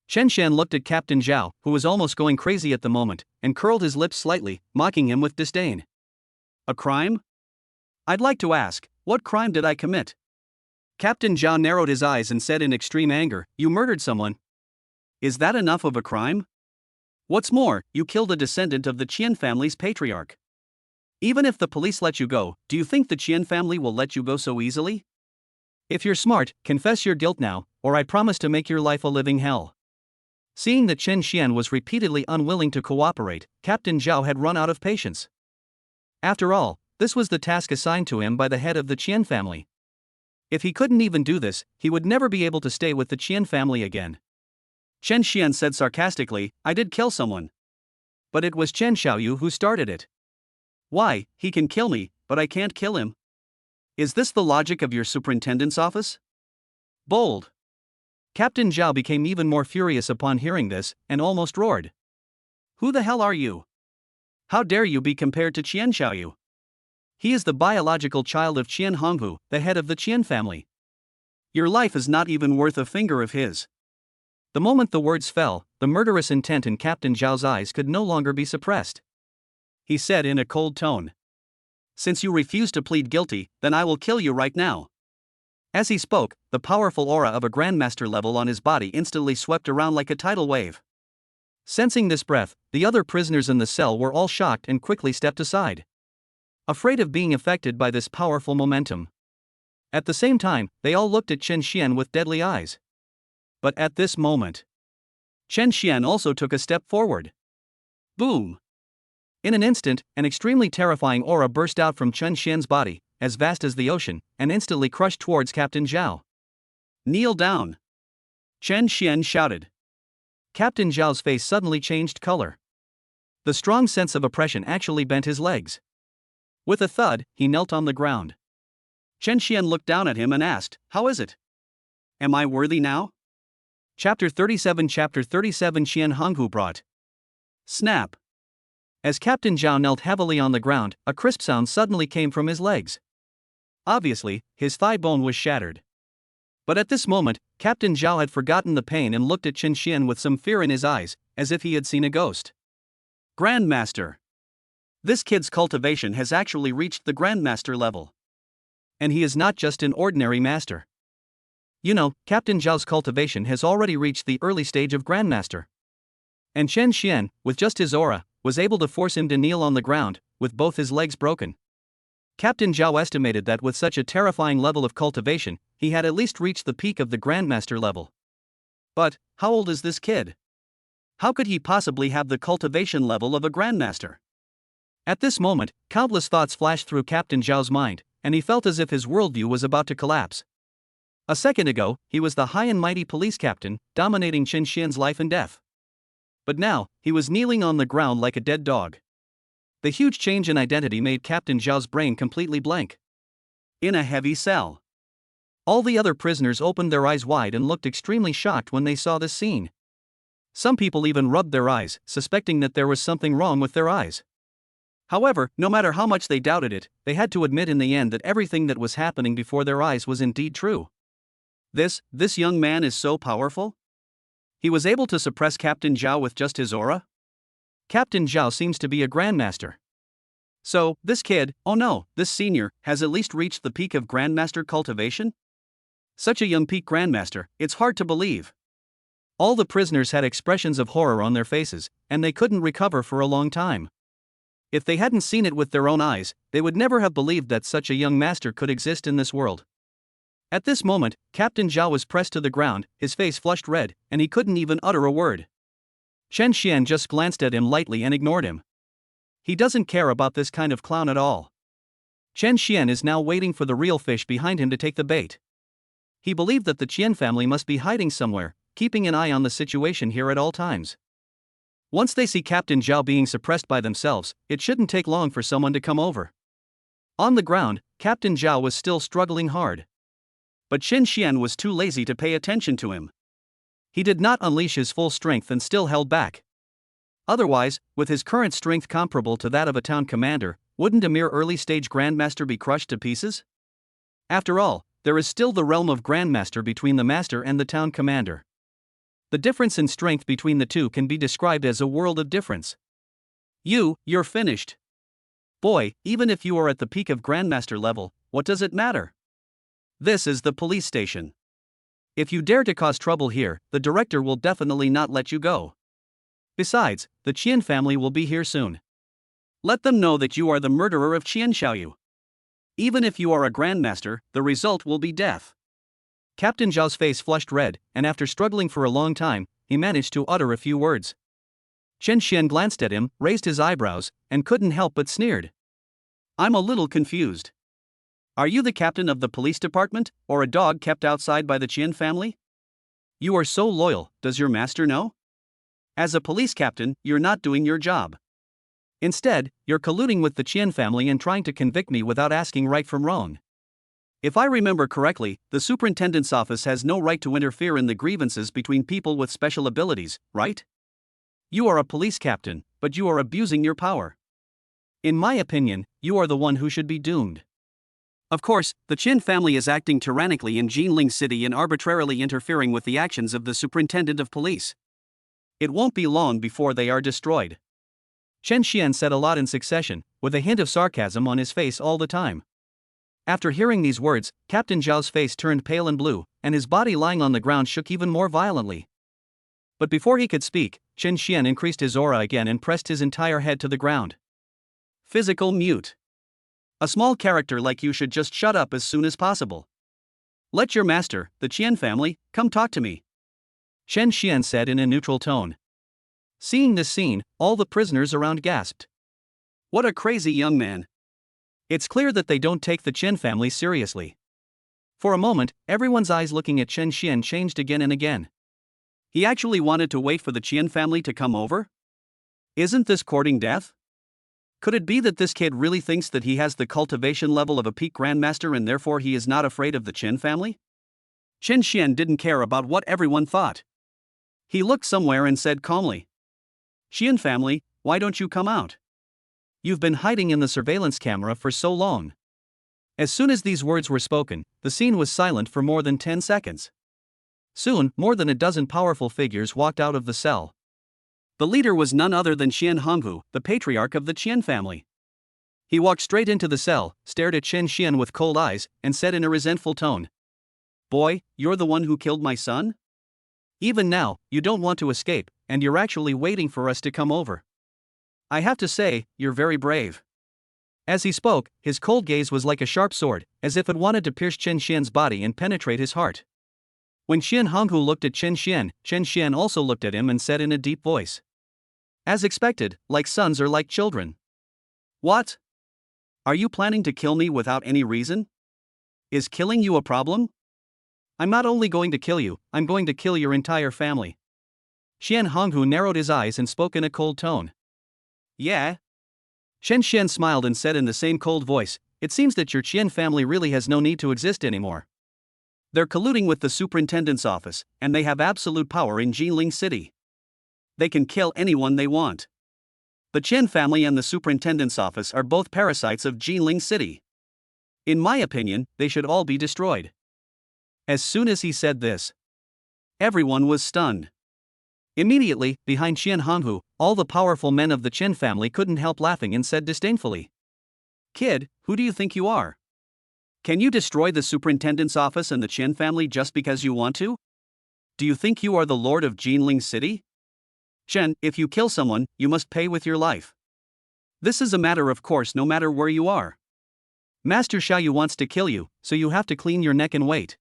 Chen Xian looked at Captain Zhao, who was almost going crazy at the moment, and curled his lips slightly, mocking him with disdain. "A crime? I'd like to ask, what crime did I commit?" Captain Zhao narrowed his eyes and said in extreme anger, "You murdered someone. Is that enough of a crime? What's more, you killed a descendant of the Qian family's patriarch. Even if the police let you go, do you think the Qian family will let you go so easily? If you're smart, confess your guilt now, or I promise to make your life a living hell." Seeing that Chen Xian was repeatedly unwilling to cooperate, Captain Zhao had run out of patience. After all, this was the task assigned to him by the head of the Qian family. If he couldn't even do this, he would never be able to stay with the Qian family again. Chen Xian said sarcastically, "I did kill someone. But it was Chen Xiaoyu who started it. Why, he can kill me, but I can't kill him. Is this the logic of your superintendent's office?" Bold. Captain Zhao became even more furious upon hearing this, and almost roared. "Who the hell are you? How dare you be compared to Qian Xiaoyu? He is the biological child of Qian Honghu, the head of the Qian family. Your life is not even worth a finger of his." The moment the words fell, the murderous intent in Captain Zhao's eyes could no longer be suppressed. He said in a cold tone, "Since you refuse to plead guilty, then I will kill you right now." As he spoke, the powerful aura of a grandmaster level on his body instantly swept around like a tidal wave. Sensing this breath, the other prisoners in the cell were all shocked and quickly stepped aside, afraid of being affected by this powerful momentum. At the same time, they all looked at Chen Xian with deadly eyes. But at this moment, Chen Xian also took a step forward. Boom! In an instant, an extremely terrifying aura burst out from Chen Xian's body, as vast as the ocean, and instantly crushed towards Captain Zhao. "Kneel down!" Chen Xian shouted. Captain Zhao's face suddenly changed color. The strong sense of oppression actually bent his legs. With a thud, he knelt on the ground. Chen Xian looked down at him and asked, "How is it? Am I worthy now?" Chapter 37 Qian Honghu brought. Snap. As Captain Zhao knelt heavily on the ground, a crisp sound suddenly came from his legs. Obviously, his thigh bone was shattered. But at this moment, Captain Zhao had forgotten the pain and looked at Chen Xian with some fear in his eyes, as if he had seen a ghost. Grandmaster. This kid's cultivation has actually reached the grandmaster level. And he is not just an ordinary master. You know, Captain Zhao's cultivation has already reached the early stage of grandmaster. And Chen Xian, with just his aura, was able to force him to kneel on the ground, with both his legs broken. Captain Zhao estimated that with such a terrifying level of cultivation, he had at least reached the peak of the grandmaster level. But, how old is this kid? How could he possibly have the cultivation level of a grandmaster? At this moment, countless thoughts flashed through Captain Zhao's mind, and he felt as if his worldview was about to collapse. A second ago, he was the high and mighty police captain, dominating Chen Xian's life and death. But now, he was kneeling on the ground like a dead dog. The huge change in identity made Captain Zhao's brain completely blank. In a heavy cell. All the other prisoners opened their eyes wide and looked extremely shocked when they saw this scene. Some people even rubbed their eyes, suspecting that there was something wrong with their eyes. However, no matter how much they doubted it, they had to admit in the end that everything that was happening before their eyes was indeed true. This young man is so powerful? He was able to suppress Captain Zhao with just his aura? Captain Zhao seems to be a grandmaster. So, this kid, oh no, this senior, has at least reached the peak of grandmaster cultivation? Such a young peak grandmaster, it's hard to believe. All the prisoners had expressions of horror on their faces, and they couldn't recover for a long time. If they hadn't seen it with their own eyes, they would never have believed that such a young master could exist in this world. At this moment, Captain Zhao was pressed to the ground, his face flushed red, and he couldn't even utter a word. Chen Xian just glanced at him lightly and ignored him. He doesn't care about this kind of clown at all. Chen Xian is now waiting for the real fish behind him to take the bait. He believed that the Qian family must be hiding somewhere, keeping an eye on the situation here at all times. Once they see Captain Zhao being suppressed by themselves, it shouldn't take long for someone to come over. On the ground, Captain Zhao was still struggling hard. But Chen Xian was too lazy to pay attention to him. He did not unleash his full strength and still held back. Otherwise, with his current strength comparable to that of a town commander, wouldn't a mere early-stage grandmaster be crushed to pieces? After all, there is still the realm of grandmaster between the master and the town commander. The difference in strength between the two can be described as a world of difference. You're finished. Boy, even if you are at the peak of grandmaster level, what does it matter? This is the police station. If you dare to cause trouble here, the director will definitely not let you go. Besides, the Qian family will be here soon. Let them know that you are the murderer of Qian Xiaoyu. Even if you are a grandmaster, the result will be death. Captain Zhao's face flushed red, and after struggling for a long time, he managed to utter a few words. Chen Xian glanced at him, raised his eyebrows, and couldn't help but sneered. I'm a little confused. Are you the captain of the police department, or a dog kept outside by the Qian family? You are so loyal, does your master know? As a police captain, you're not doing your job. Instead, you're colluding with the Qian family and trying to convict me without asking right from wrong. If I remember correctly, the superintendent's office has no right to interfere in the grievances between people with special abilities, right? You are a police captain, but you are abusing your power. In my opinion, you are the one who should be doomed. Of course, the Qin family is acting tyrannically in Ginling City and arbitrarily interfering with the actions of the superintendent of police. It won't be long before they are destroyed. Chen Xian said a lot in succession, with a hint of sarcasm on his face all the time. After hearing these words, Captain Zhao's face turned pale and blue, and his body lying on the ground shook even more violently. But before he could speak, Chen Xian increased his aura again and pressed his entire head to the ground. Physical mute. A small character like you should just shut up as soon as possible. Let your master, the Qian family, come talk to me. Chen Xian said in a neutral tone. Seeing this scene, all the prisoners around gasped. What a crazy young man. It's clear that they don't take the Chen family seriously. For a moment, everyone's eyes looking at Chen Xian changed again and again. He actually wanted to wait for the Qian family to come over? Isn't this courting death? Could it be that this kid really thinks that he has the cultivation level of a peak grandmaster and therefore he is not afraid of the Chen family? Chen Xian didn't care about what everyone thought. He looked somewhere and said calmly, "Xian family, why don't you come out? You've been hiding in the surveillance camera for so long." As soon as these words were spoken, the scene was silent for more than 10 seconds. Soon, more than a dozen powerful figures walked out of the cell. The leader was none other than Qian Honghu, the patriarch of the Qian family. He walked straight into the cell, stared at Chen Xian with cold eyes, and said in a resentful tone, "Boy, you're the one who killed my son? Even now, you don't want to escape, and you're actually waiting for us to come over. I have to say, you're very brave." As he spoke, his cold gaze was like a sharp sword, as if it wanted to pierce Chen Xian's body and penetrate his heart. When Qian Honghu looked at Chen Xian also looked at him and said in a deep voice, "As expected, like sons are like children." "What? Are you planning to kill me without any reason? Is killing you a problem?" "I'm not only going to kill you, I'm going to kill your entire family." Qian Honghu narrowed his eyes and spoke in a cold tone. "Yeah?" Chen Xian smiled and said in the same cold voice, "It seems that your Qian family really has no need to exist anymore. They're colluding with the superintendent's office, and they have absolute power in Ginling City. They can kill anyone they want. The Chen family and the superintendent's office are both parasites of Ginling City. In my opinion, they should all be destroyed." As soon as he said this, everyone was stunned. Immediately, behind Qian Honghu, all the powerful men of the Chen family couldn't help laughing and said disdainfully, "Kid, who do you think you are? Can you destroy the superintendent's office and the Chen family just because you want to? Do you think you are the lord of Ginling City? Chen, if you kill someone, you must pay with your life. This is a matter of course no matter where you are. Master Xiaoyu wants to kill you, so you have to clean your neck and wait.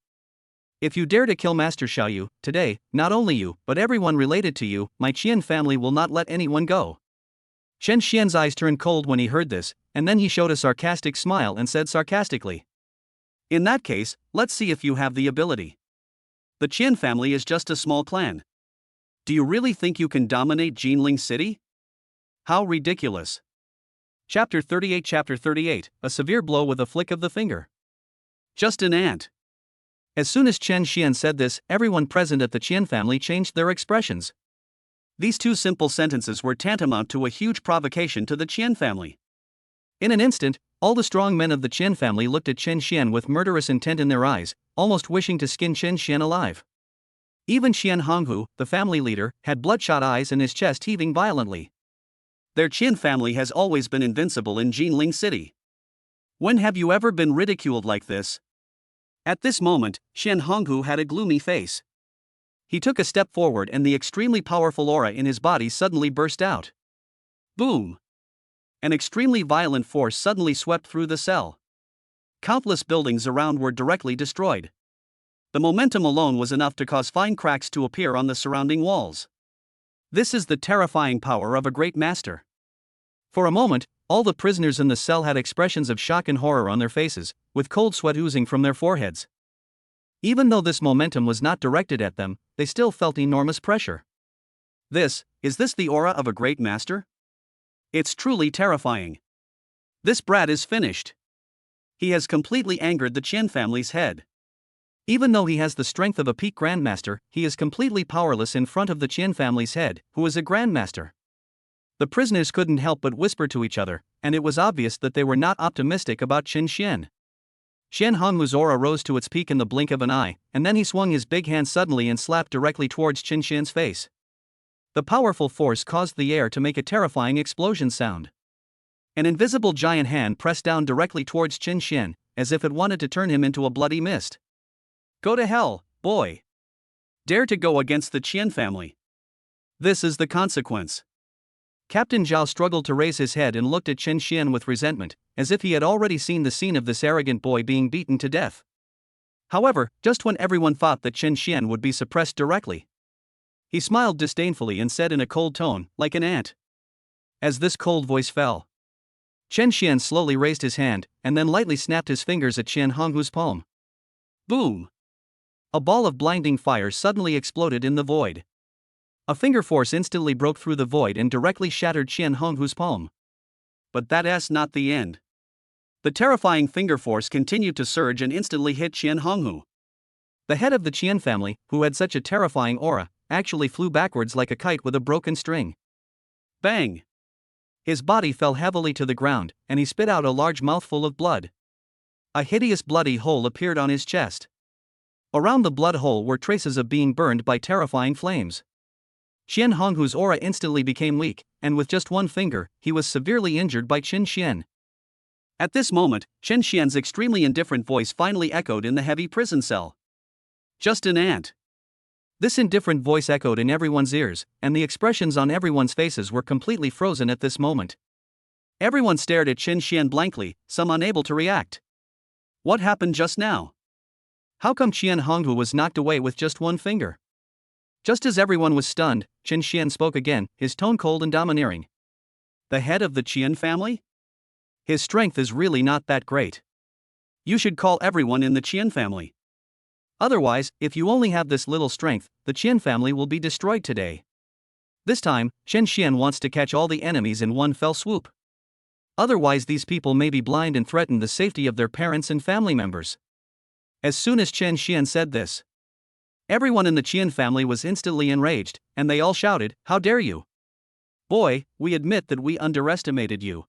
If you dare to kill Master Xiaoyu, today, not only you, but everyone related to you, my Qian family will not let anyone go." Chen Xian's eyes turned cold when he heard this, and then he showed a sarcastic smile and said sarcastically, "In that case, let's see if you have the ability. The Qian family is just a small clan. Do you really think you can dominate Ginling City? How ridiculous." Chapter 38, a severe blow with a flick of the finger. Just an ant. As soon as Chen Xian said this, everyone present at the Qian family changed their expressions. These two simple sentences were tantamount to a huge provocation to the Qian family. In an instant, all the strong men of the Qian family looked at Chen Xian with murderous intent in their eyes, almost wishing to skin Chen Xian alive. Even Qian Honghu, the family leader, had bloodshot eyes and his chest heaving violently. Their Qian family has always been invincible in Ginling City. When have you ever been ridiculed like this? At this moment, Qian Honghu had a gloomy face. He took a step forward and the extremely powerful aura in his body suddenly burst out. Boom! An extremely violent force suddenly swept through the cell. Countless buildings around were directly destroyed. The momentum alone was enough to cause fine cracks to appear on the surrounding walls. This is the terrifying power of a great master. For a moment, all the prisoners in the cell had expressions of shock and horror on their faces, with cold sweat oozing from their foreheads. Even though this momentum was not directed at them, they still felt enormous pressure. Is this the aura of a great master? It's truly terrifying. This brat is finished. He has completely angered the Qian family's head. Even though he has the strength of a peak grandmaster, he is completely powerless in front of the Qian family's head, who is a grandmaster. The prisoners couldn't help but whisper to each other, and it was obvious that they were not optimistic about Chen Xian. Qian Hongmu's aura rose to its peak in the blink of an eye, and then he swung his big hand suddenly and slapped directly towards Chen Xian's face. The powerful force caused the air to make a terrifying explosion sound. An invisible giant hand pressed down directly towards Chen Xian, as if it wanted to turn him into a bloody mist. Go to hell, boy! Dare to go against the Qian family. This is the consequence. Captain Zhao struggled to raise his head and looked at Chen Xian with resentment, as if he had already seen the scene of this arrogant boy being beaten to death. However, just when everyone thought that Chen Xian would be suppressed directly, he smiled disdainfully and said in a cold tone, like an ant. As this cold voice fell, Chen Xian slowly raised his hand, and then lightly snapped his fingers at Qian Honghu's palm. Boom! A ball of blinding fire suddenly exploded in the void. A finger force instantly broke through the void and directly shattered Qian Honghu's palm. But that's not the end. The terrifying finger force continued to surge and instantly hit Qian Honghu. The head of the Qian family, who had such a terrifying aura, actually flew backwards like a kite with a broken string. Bang! His body fell heavily to the ground, and he spit out a large mouthful of blood. A hideous bloody hole appeared on his chest. Around the blood hole were traces of being burned by terrifying flames. Qian Honghu's aura instantly became weak, and with just one finger, he was severely injured by Qin Xian. At this moment, Qin Xian's extremely indifferent voice finally echoed in the heavy prison cell. Just an ant. This indifferent voice echoed in everyone's ears, and the expressions on everyone's faces were completely frozen at this moment. Everyone stared at Qin Xian blankly, some unable to react. What happened just now? How come Qian Honghu was knocked away with just one finger? Just as everyone was stunned, Qin Xian spoke again, his tone cold and domineering. The head of the Qian family? His strength is really not that great. You should call everyone in the Qian family. Otherwise, if you only have this little strength, the Qian family will be destroyed today. This time, Qin Xian wants to catch all the enemies in one fell swoop. Otherwise, these people may be blind and threaten the safety of their parents and family members. As soon as Qin Xian said this, everyone in the Qian family was instantly enraged, and they all shouted, "How dare you! Boy, we admit that we underestimated you.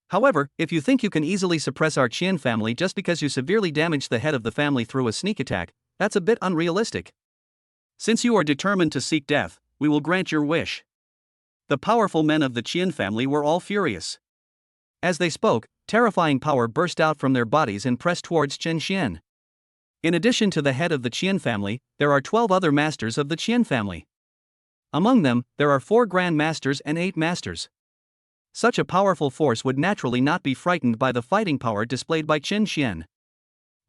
However, if you think you can easily suppress our Qian family just because you severely damaged the head of the family through a sneak attack, that's a bit unrealistic. Since you are determined to seek death, we will grant your wish." The powerful men of the Qian family were all furious. As they spoke, terrifying power burst out from their bodies and pressed towards Qin Xian. In addition to the head of the Qian family, there are 12 other masters of the Qian family. Among them, there are 4 grandmasters and 8 masters. Such a powerful force would naturally not be frightened by the fighting power displayed by Qin Xian.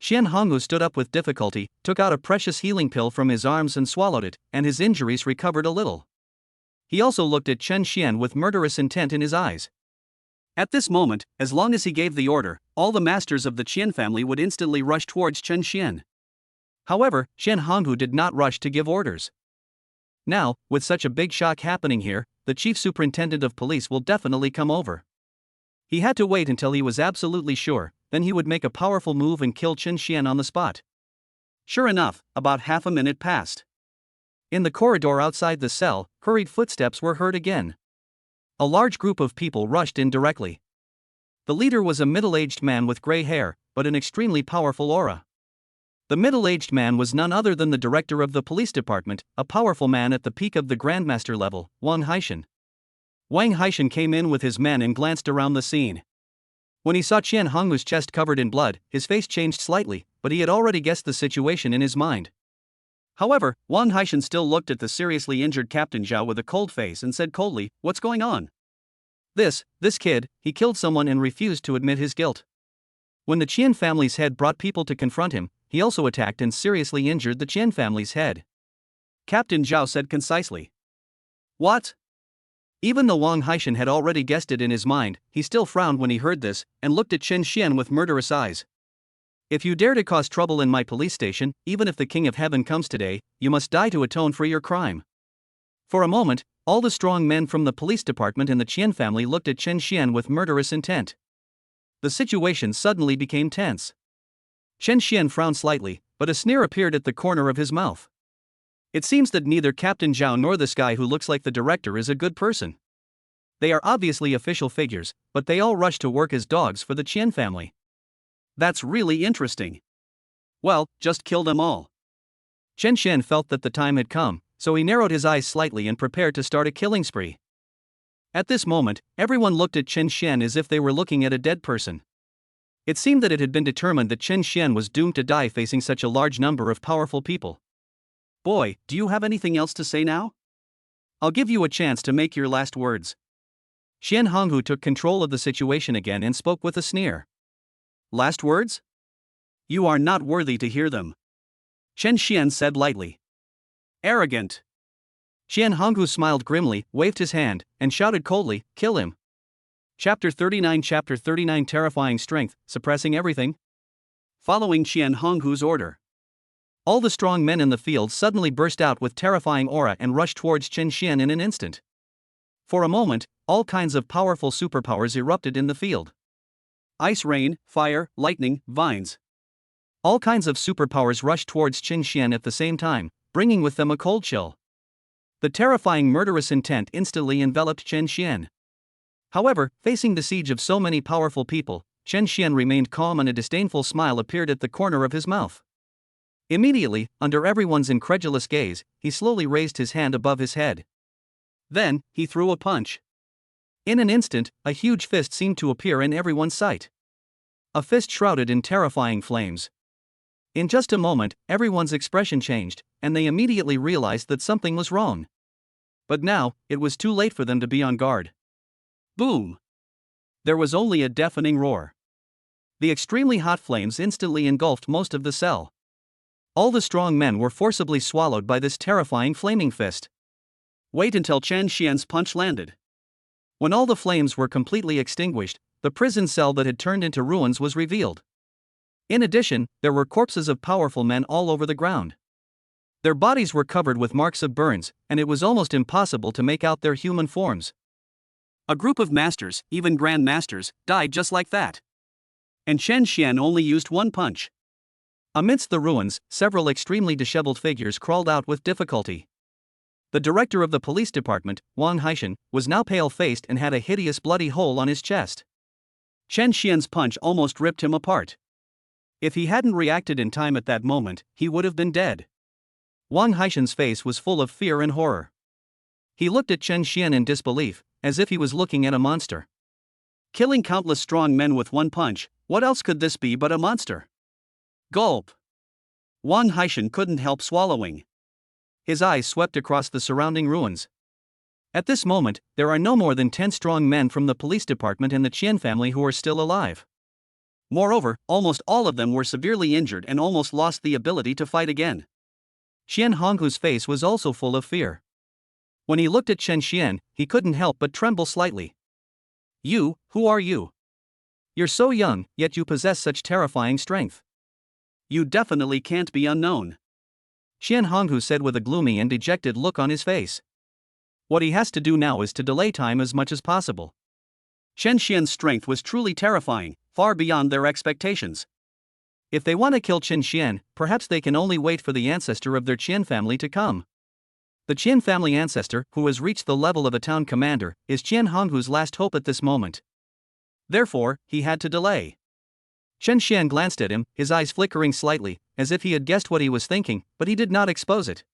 Qian Honghu stood up with difficulty, took out a precious healing pill from his arms and swallowed it, and his injuries recovered a little. He also looked at Qin Xian with murderous intent in his eyes. At this moment, as long as he gave the order, all the masters of the Qian family would instantly rush towards Qin Xian. However, Qian Honghu did not rush to give orders. Now, with such a big shock happening here, the chief superintendent of police will definitely come over. He had to wait until he was absolutely sure, then he would make a powerful move and kill Qin Xian on the spot. Sure enough, about half a minute passed. In the corridor outside the cell, hurried footsteps were heard again. A large group of people rushed in directly. The leader was a middle-aged man with gray hair, but an extremely powerful aura. The middle-aged man was none other than the director of the police department, a powerful man at the peak of the grandmaster level, Wang Haishan. Wang Haishan came in with his men and glanced around the scene. When he saw Qian Honghu's chest covered in blood, his face changed slightly, but he had already guessed the situation in his mind. However, Wang Haishan still looked at the seriously injured Captain Zhao with a cold face and said coldly, "What's going on?" This kid, he killed someone and refused to admit his guilt. When the Qian family's head brought people to confront him, he also attacked and seriously injured the Qian family's head. Captain Zhao said concisely. What? Even though Wang Haishan had already guessed it in his mind, he still frowned when he heard this, and looked at Qin Xian with murderous eyes. If you dare to cause trouble in my police station, even if the King of Heaven comes today, you must die to atone for your crime. For a moment, all the strong men from the police department and the Qian family looked at Qin Xian with murderous intent. The situation suddenly became tense. Qin Xian frowned slightly, but a sneer appeared at the corner of his mouth. It seems that neither Captain Zhao nor this guy who looks like the director is a good person. They are obviously official figures, but they all rush to work as dogs for the Qian family. That's really interesting. Well, just kill them all. Qin Xian felt that the time had come, so he narrowed his eyes slightly and prepared to start a killing spree. At this moment, everyone looked at Qin Xian as if they were looking at a dead person. It seemed that it had been determined that Qin Xian was doomed to die facing such a large number of powerful people. Boy, do you have anything else to say now? I'll give you a chance to make your last words. Qian Honghu took control of the situation again and spoke with a sneer. Last words? You are not worthy to hear them. Qin Xian said lightly. Arrogant. Qian Honghu smiled grimly, waved his hand, and shouted coldly, "Kill him." Chapter 39 Terrifying strength, suppressing everything. Following Qian Honghu's order, All the strong men in the field suddenly burst out with terrifying aura and rushed towards Chen Xian in an instant. For a moment, all kinds of powerful superpowers erupted in the field. Ice rain, fire, lightning, vines. All kinds of superpowers rushed towards Chen Xian at the same time, bringing with them a cold chill. The terrifying murderous intent instantly enveloped Chen Xian. However, facing the siege of so many powerful people, Chen Xian remained calm and a disdainful smile appeared at the corner of his mouth. Immediately, under everyone's incredulous gaze, he slowly raised his hand above his head. Then, he threw a punch. In an instant, a huge fist seemed to appear in everyone's sight. A fist shrouded in terrifying flames. In just a moment, everyone's expression changed, and they immediately realized that something was wrong. But now, it was too late for them to be on guard. Boom! There was only a deafening roar. The extremely hot flames instantly engulfed most of the cell. All the strong men were forcibly swallowed by this terrifying flaming fist. Wait until Chen Xian's punch landed. When all the flames were completely extinguished, the prison cell that had turned into ruins was revealed. In addition, there were corpses of powerful men all over the ground. Their bodies were covered with marks of burns, and it was almost impossible to make out their human forms. A group of masters, even grandmasters, died just like that. And Chen Xian only used one punch. Amidst the ruins, several extremely disheveled figures crawled out with difficulty. The director of the police department, Wang Haishan, was now pale-faced and had a hideous bloody hole on his chest. Chen Xian's punch almost ripped him apart. If he hadn't reacted in time at that moment, he would have been dead. Wang Haishan's face was full of fear and horror. He looked at Chen Xian in disbelief, as if he was looking at a monster. Killing countless strong men with one punch, what else could this be but a monster? Gulp! Wang Haishan couldn't help swallowing. His eyes swept across the surrounding ruins. At this moment, there are no more than 10 strong men from the police department and the Qian family who are still alive. Moreover, almost all of them were severely injured and almost lost the ability to fight again. Qian Honghu's face was also full of fear. When he looked at Chen Xian, he couldn't help but tremble slightly. You, who are you? You're so young, yet you possess such terrifying strength. You definitely can't be unknown. Qian Honghu said with a gloomy and dejected look on his face. What he has to do now is to delay time as much as possible. Chen Xian's strength was truly terrifying, far beyond their expectations. If they want to kill Chen Xian, perhaps they can only wait for the ancestor of their Qian family to come. The Qian family ancestor, who has reached the level of a town commander, is Qian Honghu's last hope at this moment. Therefore, he had to delay. Chen Xian glanced at him, his eyes flickering slightly, as if he had guessed what he was thinking, but he did not expose it.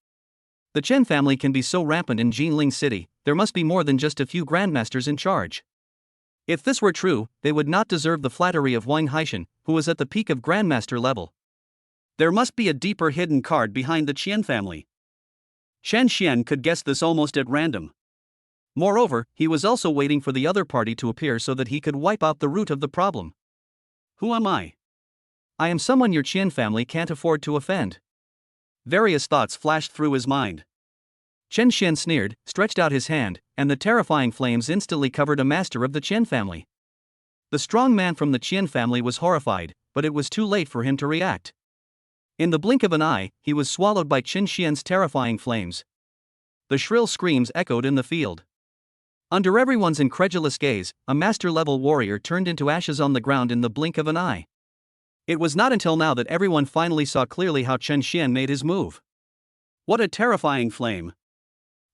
The Chen family can be so rampant in Ginling City, there must be more than just a few grandmasters in charge. If this were true, they would not deserve the flattery of Wang Haishan, who was at the peak of grandmaster level. There must be a deeper hidden card behind the Qian family. Chen Xian could guess this almost at random. Moreover, he was also waiting for the other party to appear so that he could wipe out the root of the problem. Who am I? I am someone your Qian family can't afford to offend. Various thoughts flashed through his mind. Chen Xian sneered, stretched out his hand, and the terrifying flames instantly covered a master of the Qian family. The strong man from the Qian family was horrified, but it was too late for him to react. In the blink of an eye, he was swallowed by Chen Xian's terrifying flames. The shrill screams echoed in the field. Under everyone's incredulous gaze, a master-level warrior turned into ashes on the ground in the blink of an eye. It was not until now that everyone finally saw clearly how Chen Xian made his move. What a terrifying flame!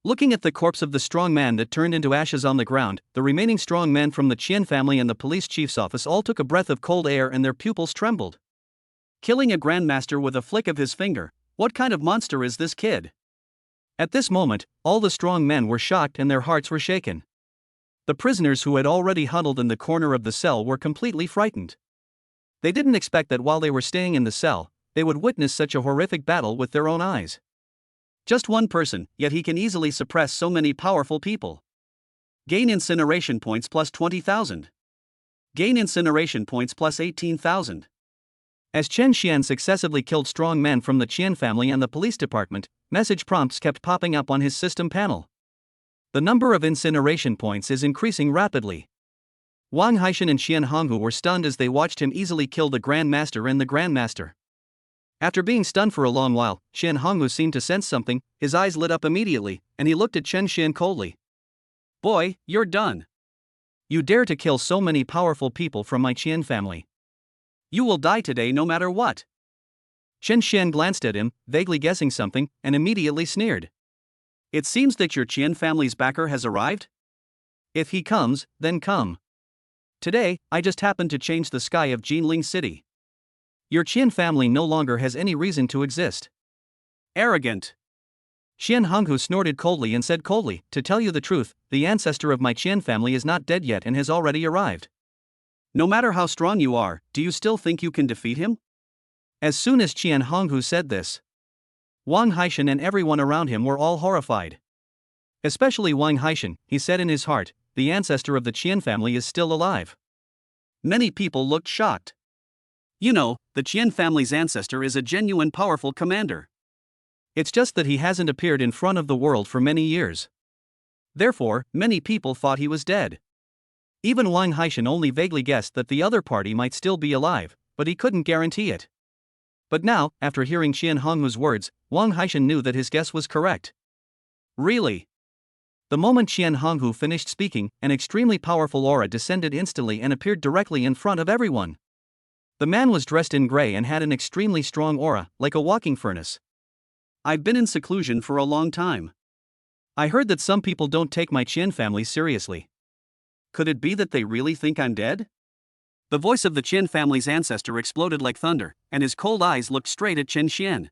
Looking at the corpse of the strong man that turned into ashes on the ground, the remaining strong men from the Qian family and the police chief's office all took a breath of cold air and their pupils trembled. Killing a grandmaster with a flick of his finger, what kind of monster is this kid? At this moment, all the strong men were shocked and their hearts were shaken. The prisoners who had already huddled in the corner of the cell were completely frightened. They didn't expect that while they were staying in the cell, they would witness such a horrific battle with their own eyes. Just one person, yet he can easily suppress so many powerful people. Gain incineration points plus 20,000. Gain incineration points plus 18,000. As Chen Xian successively killed strong men from the Qian family and the police department, message prompts kept popping up on his system panel. The number of incineration points is increasing rapidly. Wang Haishan and Qian Honghu were stunned as they watched him easily kill the grandmaster and the grandmaster. After being stunned for a long while, Qian Honghu seemed to sense something, his eyes lit up immediately, and he looked at Chen Xian coldly. Boy, you're done. You dare to kill so many powerful people from my Qian family. You will die today no matter what. Chen Xian glanced at him, vaguely guessing something, and immediately sneered. It seems that your Qian family's backer has arrived? If he comes, then come. Today, I just happened to change the sky of Ginling City. Your Qian family no longer has any reason to exist. Arrogant. Qian Honghu snorted coldly and said coldly, to tell you the truth, the ancestor of my Qian family is not dead yet and has already arrived. No matter how strong you are, do you still think you can defeat him? As soon as Qian Honghu said this, Wang Haishan and everyone around him were all horrified. Especially Wang Haishan, he said in his heart, the ancestor of the Qian family is still alive. Many people looked shocked. You know, the Qian family's ancestor is a genuine powerful commander. It's just that he hasn't appeared in front of the world for many years. Therefore, many people thought he was dead. Even Wang Haishan only vaguely guessed that the other party might still be alive, but he couldn't guarantee it. But now, after hearing Qian Honghu's words, Wang Haishan knew that his guess was correct. Really? The moment Qian Honghu finished speaking, an extremely powerful aura descended instantly and appeared directly in front of everyone. The man was dressed in gray and had an extremely strong aura, like a walking furnace. I've been in seclusion for a long time. I heard that some people don't take my Qian family seriously. Could it be that they really think I'm dead? The voice of the Qian family's ancestor exploded like thunder, and his cold eyes looked straight at Chen Xian.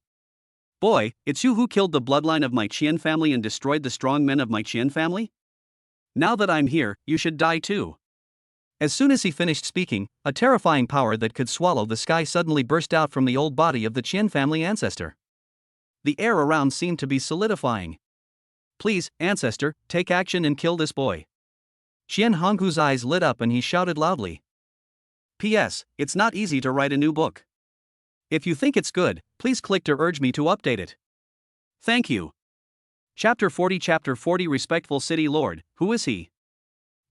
Boy, it's you who killed the bloodline of my Qian family and destroyed the strong men of my Qian family? Now that I'm here, you should die too. As soon as he finished speaking, a terrifying power that could swallow the sky suddenly burst out from the old body of the Qian family ancestor. The air around seemed to be solidifying. Please, ancestor, take action and kill this boy. Qian Honghu's eyes lit up and he shouted loudly. P.S. It's not easy to write a new book. If you think it's good, please click to urge me to update it. Thank you. Chapter 40 Respectful City Lord, who is he?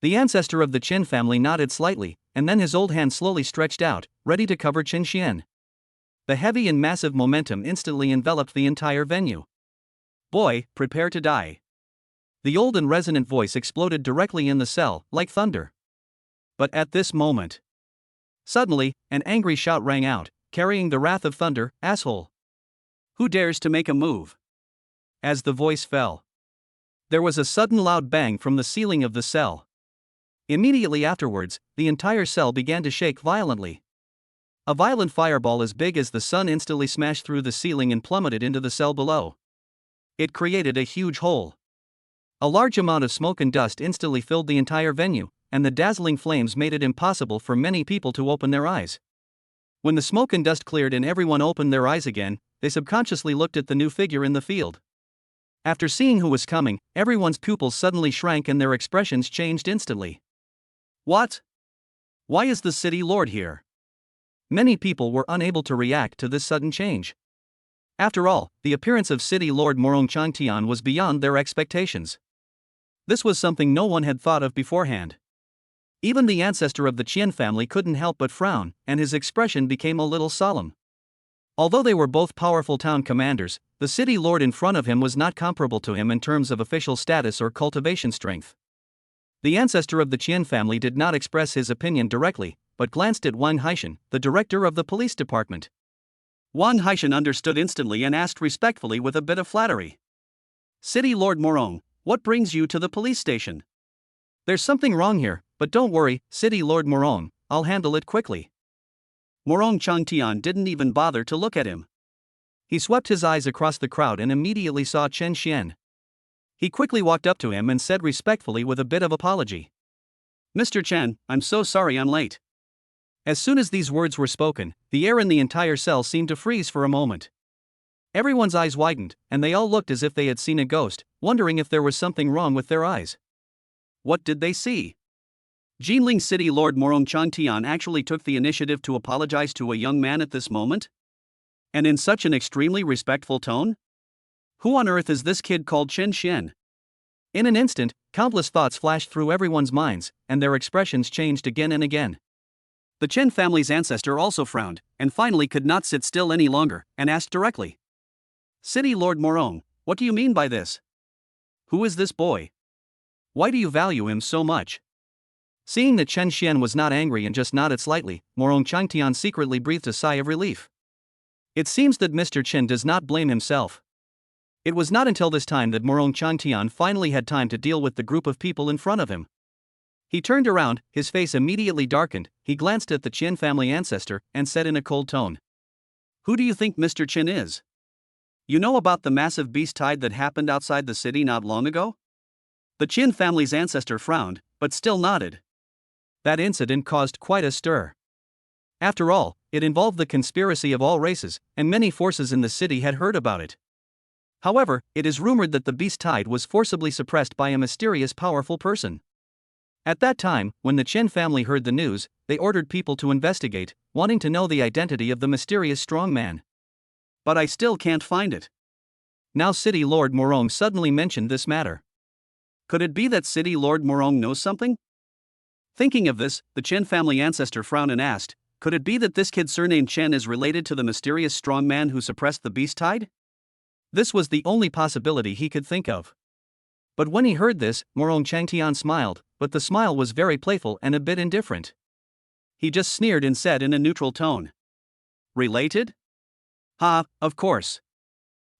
The ancestor of the Qin family nodded slightly, and then his old hand slowly stretched out, ready to cover Chen Xian. The heavy and massive momentum instantly enveloped the entire venue. Boy, prepare to die. The old and resonant voice exploded directly in the cell, like thunder. But at this moment, suddenly, an angry shout rang out, carrying the wrath of thunder, asshole. Who dares to make a move? As the voice fell, there was a sudden loud bang from the ceiling of the cell. Immediately afterwards, the entire cell began to shake violently. A violent fireball as big as the sun instantly smashed through the ceiling and plummeted into the cell below. It created a huge hole. A large amount of smoke and dust instantly filled the entire venue, and the dazzling flames made it impossible for many people to open their eyes. When the smoke and dust cleared and everyone opened their eyes again, they subconsciously looked at the new figure in the field. After seeing who was coming, everyone's pupils suddenly shrank and their expressions changed instantly. What? Why is the city lord here? Many people were unable to react to this sudden change. After all, the appearance of City Lord Morong Changtian was beyond their expectations. This was something no one had thought of beforehand. Even the ancestor of the Qian family couldn't help but frown, and his expression became a little solemn. Although they were both powerful town commanders, the city lord in front of him was not comparable to him in terms of official status or cultivation strength. The ancestor of the Qian family did not express his opinion directly, but glanced at Wang Haishan, the director of the police department. Wang Haishan understood instantly and asked respectfully with a bit of flattery. City Lord Morong, what brings you to the police station? There's something wrong here, but don't worry, City Lord Morong, I'll handle it quickly. Morong Changtian didn't even bother to look at him. He swept his eyes across the crowd and immediately saw Chen Xian. He quickly walked up to him and said respectfully with a bit of apology. Mr. Chen, I'm so sorry I'm late. As soon as these words were spoken, the air in the entire cell seemed to freeze for a moment. Everyone's eyes widened, and they all looked as if they had seen a ghost, wondering if there was something wrong with their eyes. What did they see? Ginling City Lord Morong Changtian actually took the initiative to apologize to a young man at this moment? And in such an extremely respectful tone? Who on earth is this kid called Chen Xian? In an instant, countless thoughts flashed through everyone's minds, and their expressions changed again and again. The Chen family's ancestor also frowned, and finally could not sit still any longer, and asked directly. City Lord Morong, what do you mean by this? Who is this boy? Why do you value him so much? Seeing that Chen Xian was not angry and just nodded slightly, Morong Changtian secretly breathed a sigh of relief. It seems that Mr. Chen does not blame himself. It was not until this time that Morong Changtian finally had time to deal with the group of people in front of him. He turned around, his face immediately darkened, he glanced at the Chen family ancestor, and said in a cold tone. Who do you think Mr. Chen is? You know about the massive beast tide that happened outside the city not long ago? The Chen family's ancestor frowned, but still nodded. That incident caused quite a stir. After all, it involved the conspiracy of all races, and many forces in the city had heard about it. However, it is rumored that the beast tide was forcibly suppressed by a mysterious powerful person. At that time, when the Chen family heard the news, they ordered people to investigate, wanting to know the identity of the mysterious strong man. But I still can't find it. Now City Lord Morong suddenly mentioned this matter. Could it be that City Lord Morong knows something? Thinking of this, the Chen family ancestor frowned and asked, could it be that this kid surnamed Chen is related to the mysterious strong man who suppressed the beast tide? This was the only possibility he could think of. But when he heard this, Morong Changtian smiled, but the smile was very playful and a bit indifferent. He just sneered and said in a neutral tone. Related? Ha, of course.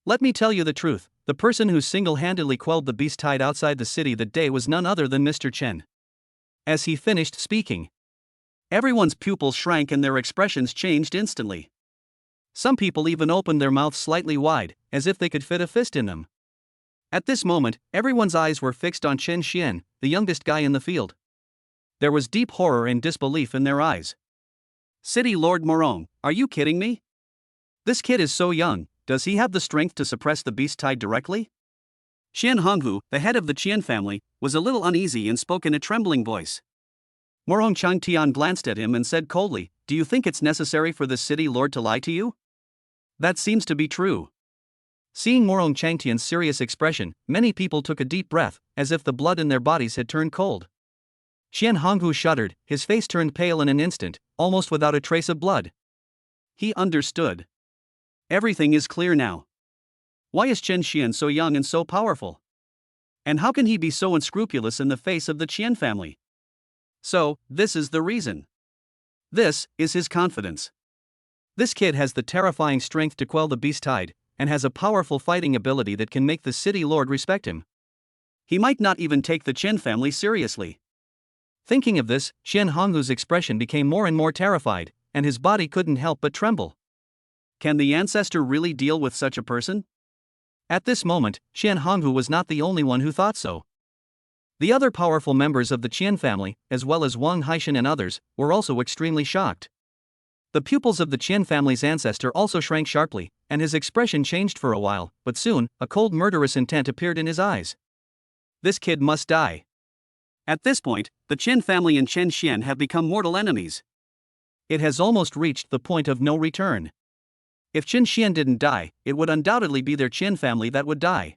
Let me tell you the truth, the person who single-handedly quelled the beast tide outside the city that day was none other than Mr. Chen. As he finished speaking, everyone's pupils shrank and their expressions changed instantly. Some people even opened their mouths slightly wide, as if they could fit a fist in them. At this moment, everyone's eyes were fixed on Chen Xian, the youngest guy in the field. There was deep horror and disbelief in their eyes. City Lord Morong, are you kidding me? This kid is so young, does he have the strength to suppress the beast tide directly? Xian Honghu, the head of the Qian family, was a little uneasy and spoke in a trembling voice. Morong Changtian glanced at him and said coldly, do you think it's necessary for the city lord to lie to you? That seems to be true. Seeing Morong Changtian's serious expression, many people took a deep breath, as if the blood in their bodies had turned cold. Xian Honghu shuddered, his face turned pale in an instant, almost without a trace of blood. He understood. Everything is clear now. Why is Chen Xian so young and so powerful? And how can he be so unscrupulous in the face of the Qian family? So, this is the reason. This is his confidence. This kid has the terrifying strength to quell the beast tide, and has a powerful fighting ability that can make the city lord respect him. He might not even take the Chen family seriously. Thinking of this, Xian Honghu's expression became more and more terrified, and his body couldn't help but tremble. Can the ancestor really deal with such a person? At this moment, Xian Honghu was not the only one who thought so. The other powerful members of the Qian family, as well as Wang Haishan and others, were also extremely shocked. The pupils of the Qian family's ancestor also shrank sharply, and his expression changed for a while, but soon, a cold murderous intent appeared in his eyes. This kid must die. At this point, the Chen family and Chen Xian have become mortal enemies. It has almost reached the point of no return. If Chen Xian didn't die, it would undoubtedly be their Qian family that would die.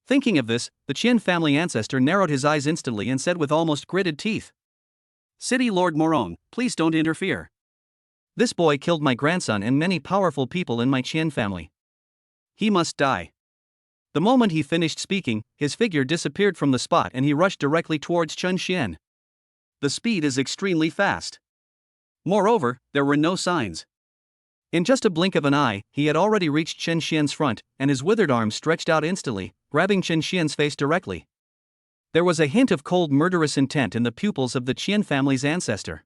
Thinking of this, the Qian family ancestor narrowed his eyes instantly and said with almost gritted teeth. City Lord Morong, please don't interfere. This boy killed my grandson and many powerful people in my Qian family. He must die. The moment he finished speaking, his figure disappeared from the spot and he rushed directly towards Chen Xian. The speed is extremely fast. Moreover, there were no signs. In just a blink of an eye, he had already reached Chen Xian's front, and his withered arm stretched out instantly, grabbing Chen Xian's face directly. There was a hint of cold murderous intent in the pupils of the Qian family's ancestor.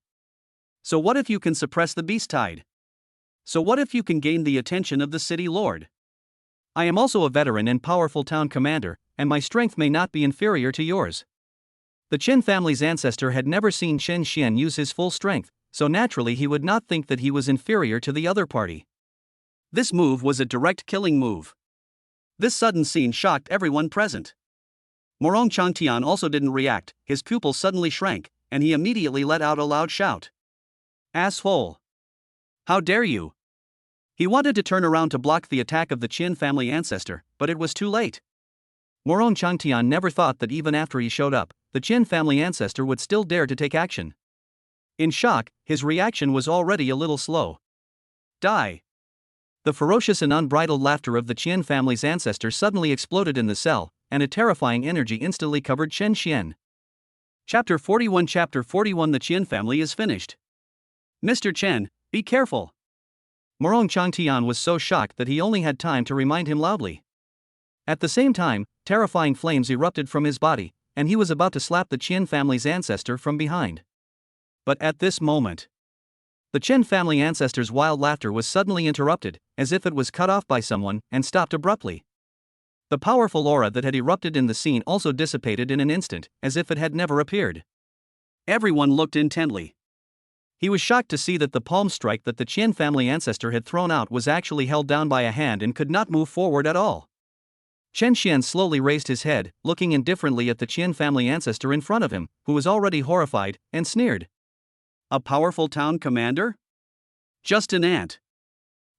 So what if you can suppress the beast tide? So what if you can gain the attention of the city lord? I am also a veteran and powerful town commander, and my strength may not be inferior to yours. The Chen family's ancestor had never seen Chen Xian use his full strength, so naturally he would not think that he was inferior to the other party. This move was a direct killing move. This sudden scene shocked everyone present. Morong Changtian also didn't react, his pupils suddenly shrank, and he immediately let out a loud shout. Asshole! How dare you! He wanted to turn around to block the attack of the Qian family ancestor, but it was too late. Morong Changtian never thought that even after he showed up, the Qian family ancestor would still dare to take action. In shock, his reaction was already a little slow. Die. The ferocious and unbridled laughter of the Qian family's ancestor suddenly exploded in the cell, and a terrifying energy instantly covered Chen Xian. Chapter 41 The Qian family is finished. Mr. Chen, be careful. Morong Changtian was so shocked that he only had time to remind him loudly. At the same time, terrifying flames erupted from his body, and he was about to slap the Qian family's ancestor from behind. But at this moment, the Chen family ancestor's wild laughter was suddenly interrupted, as if it was cut off by someone, and stopped abruptly. The powerful aura that had erupted in the scene also dissipated in an instant, as if it had never appeared. Everyone looked intently. He was shocked to see that the palm strike that the Qian family ancestor had thrown out was actually held down by a hand and could not move forward at all. Chen Xian slowly raised his head, looking indifferently at the Qian family ancestor in front of him, who was already horrified, and sneered. A powerful town commander? Just an ant.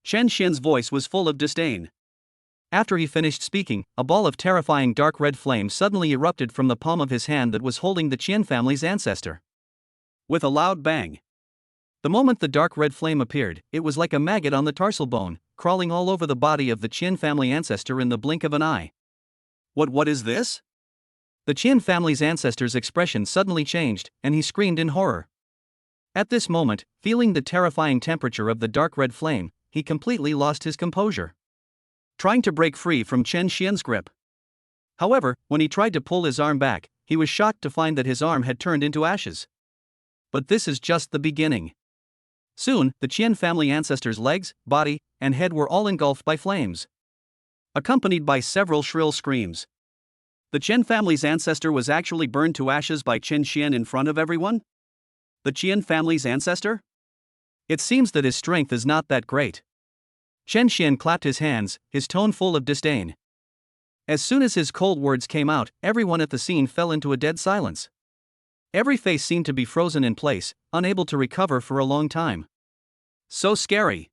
Chen Xian's voice was full of disdain. After he finished speaking, a ball of terrifying dark red flame suddenly erupted from the palm of his hand that was holding the Qian family's ancestor. With a loud bang. The moment the dark red flame appeared, it was like a maggot on the tarsal bone, crawling all over the body of the Qian family ancestor in the blink of an eye. What is this? The Qian family's ancestor's expression suddenly changed, and he screamed in horror. At this moment, feeling the terrifying temperature of the dark red flame, he completely lost his composure, trying to break free from Chen Xian's grip. However, when he tried to pull his arm back, he was shocked to find that his arm had turned into ashes. But this is just the beginning. Soon, the Qian family ancestor's legs, body, and head were all engulfed by flames, accompanied by several shrill screams. The Chen family's ancestor was actually burned to ashes by Chen Xian in front of everyone? The Qian family's ancestor? It seems that his strength is not that great. Chen Xian clapped his hands, his tone full of disdain. As soon as his cold words came out, everyone at the scene fell into a dead silence. Every face seemed to be frozen in place, unable to recover for a long time. So scary.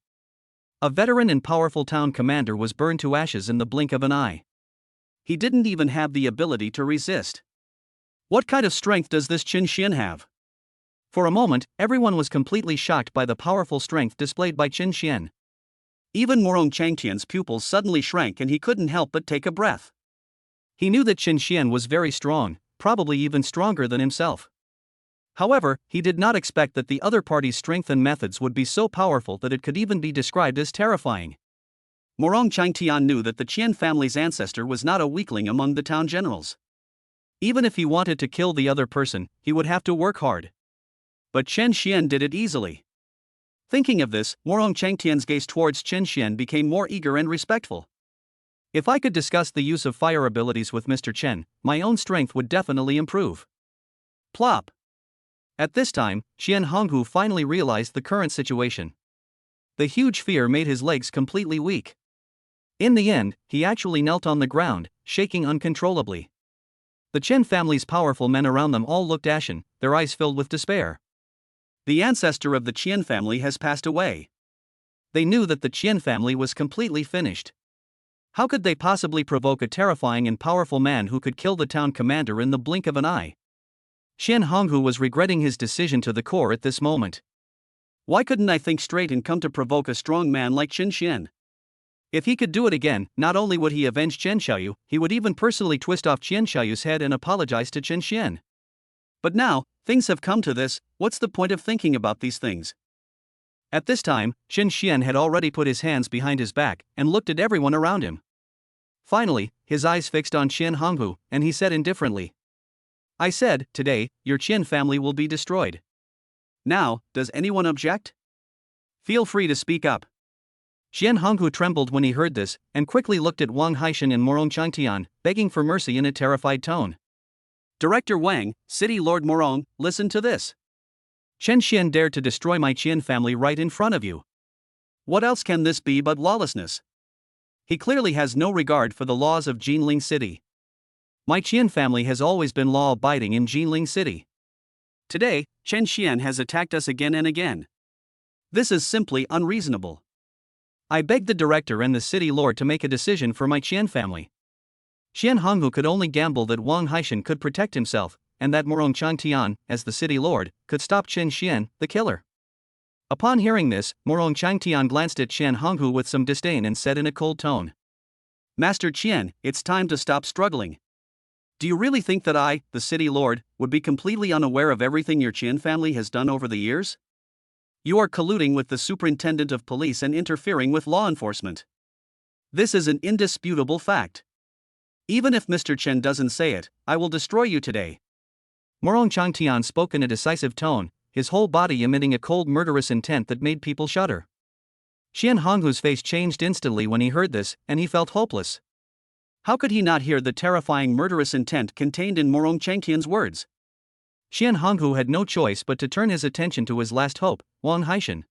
A veteran and powerful town commander was burned to ashes in the blink of an eye. He didn't even have the ability to resist. What kind of strength does this Chen Xian have? For a moment, everyone was completely shocked by the powerful strength displayed by Chen Xian. Even Morong Changtian's pupils suddenly shrank and he couldn't help but take a breath. He knew that Chen Xian was very strong, probably even stronger than himself. However, he did not expect that the other party's strength and methods would be so powerful that it could even be described as terrifying. Morong Changtian knew that the Qian family's ancestor was not a weakling among the town generals. Even if he wanted to kill the other person, he would have to work hard. But Chen Xian did it easily. Thinking of this, Morong Changtian's gaze towards Chen Xian became more eager and respectful. If I could discuss the use of fire abilities with Mr. Chen, my own strength would definitely improve. Plop. At this time, Qian Honghu finally realized the current situation. The huge fear made his legs completely weak. In the end, he actually knelt on the ground, shaking uncontrollably. The Chen family's powerful men around them all looked ashen, their eyes filled with despair. The ancestor of the Qian family has passed away. They knew that the Qian family was completely finished. How could they possibly provoke a terrifying and powerful man who could kill the town commander in the blink of an eye? Qian Honghu was regretting his decision to the core at this moment. Why couldn't I think straight and come to provoke a strong man like Chen Xian? If he could do it again, not only would he avenge Chen Xiaoyu, he would even personally twist off Chen Xiaoyu's head and apologize to Chen Xian. But now, things have come to this, what's the point of thinking about these things? At this time, Chen Xian had already put his hands behind his back and looked at everyone around him. Finally, his eyes fixed on Qian Honghu, and he said indifferently, I said, today, your Qian family will be destroyed. Now, does anyone object? Feel free to speak up. Qian Honghu trembled when he heard this, and quickly looked at Wang Haishan and Morong Changtian, begging for mercy in a terrified tone. Director Wang, City Lord Morong, listen to this. Chen Xian dared to destroy my Qian family right in front of you. What else can this be but lawlessness? He clearly has no regard for the laws of Ginling City. My Qian family has always been law-abiding in Ginling City. Today, Chen Xian has attacked us again and again. This is simply unreasonable. I beg the director and the city lord to make a decision for my Qian family. Qian Honghu could only gamble that Wang Haishan could protect himself, and that Morong Changtian, as the city lord, could stop Chen Xian, the killer. Upon hearing this, Morong Changtian glanced at Qian Honghu with some disdain and said in a cold tone, "Master Qian, it's time to stop struggling. Do you really think that I, the city lord, would be completely unaware of everything your Qian family has done over the years? You are colluding with the superintendent of police and interfering with law enforcement. This is an indisputable fact. Even if Mr. Chen doesn't say it, I will destroy you today." Morong Changtian spoke in a decisive tone, his whole body emitting a cold murderous intent that made people shudder. Qian Honghu's face changed instantly when he heard this, and he felt hopeless. How could he not hear the terrifying murderous intent contained in Morong Changtian's words? Qian Honghu had no choice but to turn his attention to his last hope, Wang Haishan.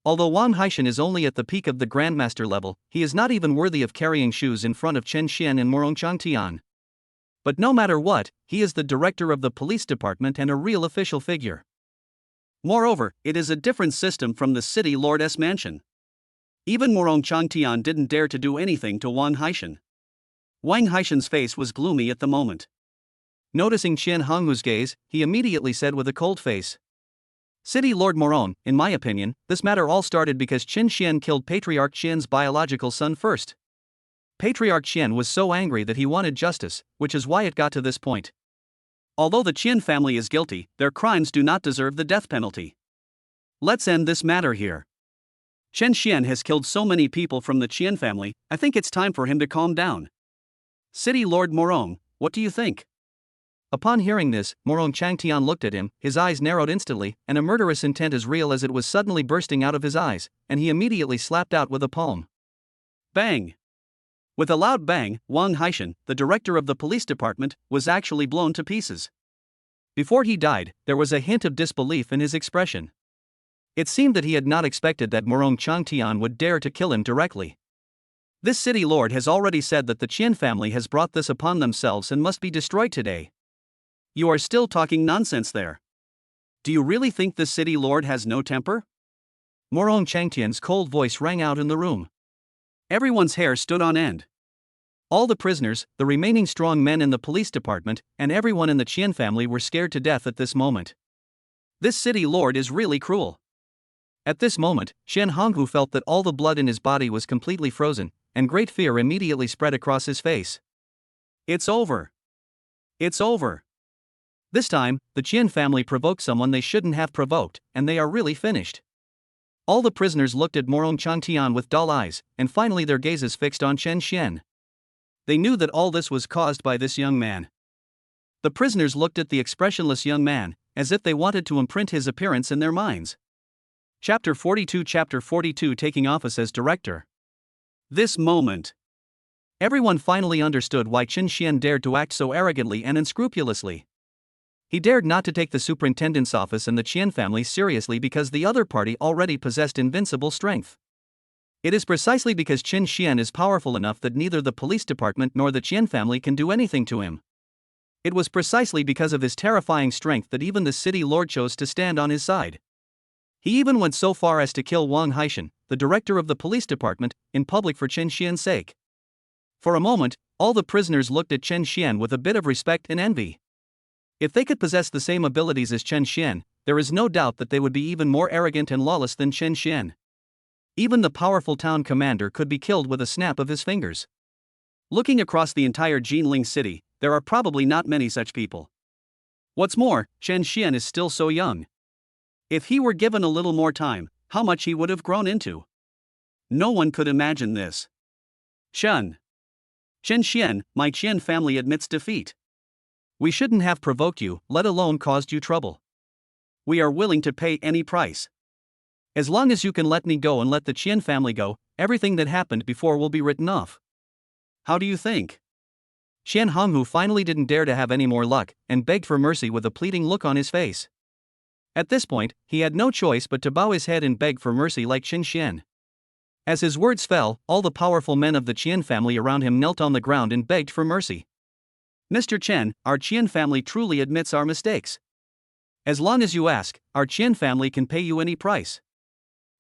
Although Wang Haishan is only at the peak of the grandmaster level, he is not even worthy of carrying shoes in front of Chen Xian and Morong Changtian. But no matter what, he is the director of the police department and a real official figure. Moreover, it is a different system from the city lord's mansion. Even Morong Changtian didn't dare to do anything to Wang Haishan. Wang Haishan's face was gloomy at the moment. Noticing Qian Honghu's gaze, he immediately said with a cold face, "City Lord Morong, in my opinion, this matter all started because Chen Xian killed Patriarch Qian's biological son first. Patriarch Qian was so angry that he wanted justice, which is why it got to this point. Although the Qian family is guilty, their crimes do not deserve the death penalty. Let's end this matter here. Chen Xian has killed so many people from the Qian family, I think it's time for him to calm down. City Lord Morong, what do you think?" Upon hearing this, Morong Changtian looked at him, his eyes narrowed instantly, and a murderous intent as real as it was suddenly bursting out of his eyes, and he immediately slapped out with a palm. Bang! With a loud bang, Wang Haishan, the director of the police department, was actually blown to pieces. Before he died, there was a hint of disbelief in his expression. It seemed that he had not expected that Morong Changtian would dare to kill him directly. This city lord has already said that the Qian family has brought this upon themselves and must be destroyed today. You are still talking nonsense there. Do you really think this city lord has no temper? Morong Changtian's cold voice rang out in the room. Everyone's hair stood on end. All the prisoners, the remaining strong men in the police department, and everyone in the Qian family were scared to death at this moment. This city lord is really cruel. At this moment, Qian Honghu felt that all the blood in his body was completely frozen, and great fear immediately spread across his face. It's over. It's over. This time, the Qian family provoked someone they shouldn't have provoked, and they are really finished. All the prisoners looked at Morong Changtian with dull eyes, and finally their gazes fixed on Chen Xian. They knew that all this was caused by this young man. The prisoners looked at the expressionless young man, as if they wanted to imprint his appearance in their minds. Chapter 42 Taking office as director. This moment. Everyone finally understood why Chen Xian dared to act so arrogantly and unscrupulously. He dared not to take the superintendent's office and the Qian family seriously because the other party already possessed invincible strength. It is precisely because Chen Xian is powerful enough that neither the police department nor the Qian family can do anything to him. It was precisely because of his terrifying strength that even the city lord chose to stand on his side. He even went so far as to kill Wang Haishan, the director of the police department, in public for Chen Xian's sake. For a moment, all the prisoners looked at Chen Xian with a bit of respect and envy. If they could possess the same abilities as Chen Xian, there is no doubt that they would be even more arrogant and lawless than Chen Xian. Even the powerful town commander could be killed with a snap of his fingers. Looking across the entire Ginling city, there are probably not many such people. What's more, Chen Xian is still so young. If he were given a little more time, how much he would have grown into. No one could imagine this. Chen Xian, my Qian family admits defeat. We shouldn't have provoked you, let alone caused you trouble. We are willing to pay any price. As long as you can let me go and let the Qian family go, everything that happened before will be written off. How do you think? Qian Honghu finally didn't dare to have any more luck, and begged for mercy with a pleading look on his face. At this point, he had no choice but to bow his head and beg for mercy like Chen Xian. As his words fell, all the powerful men of the Qian family around him knelt on the ground and begged for mercy. Mr. Chen, our Qian family truly admits our mistakes. As long as you ask, our Qian family can pay you any price.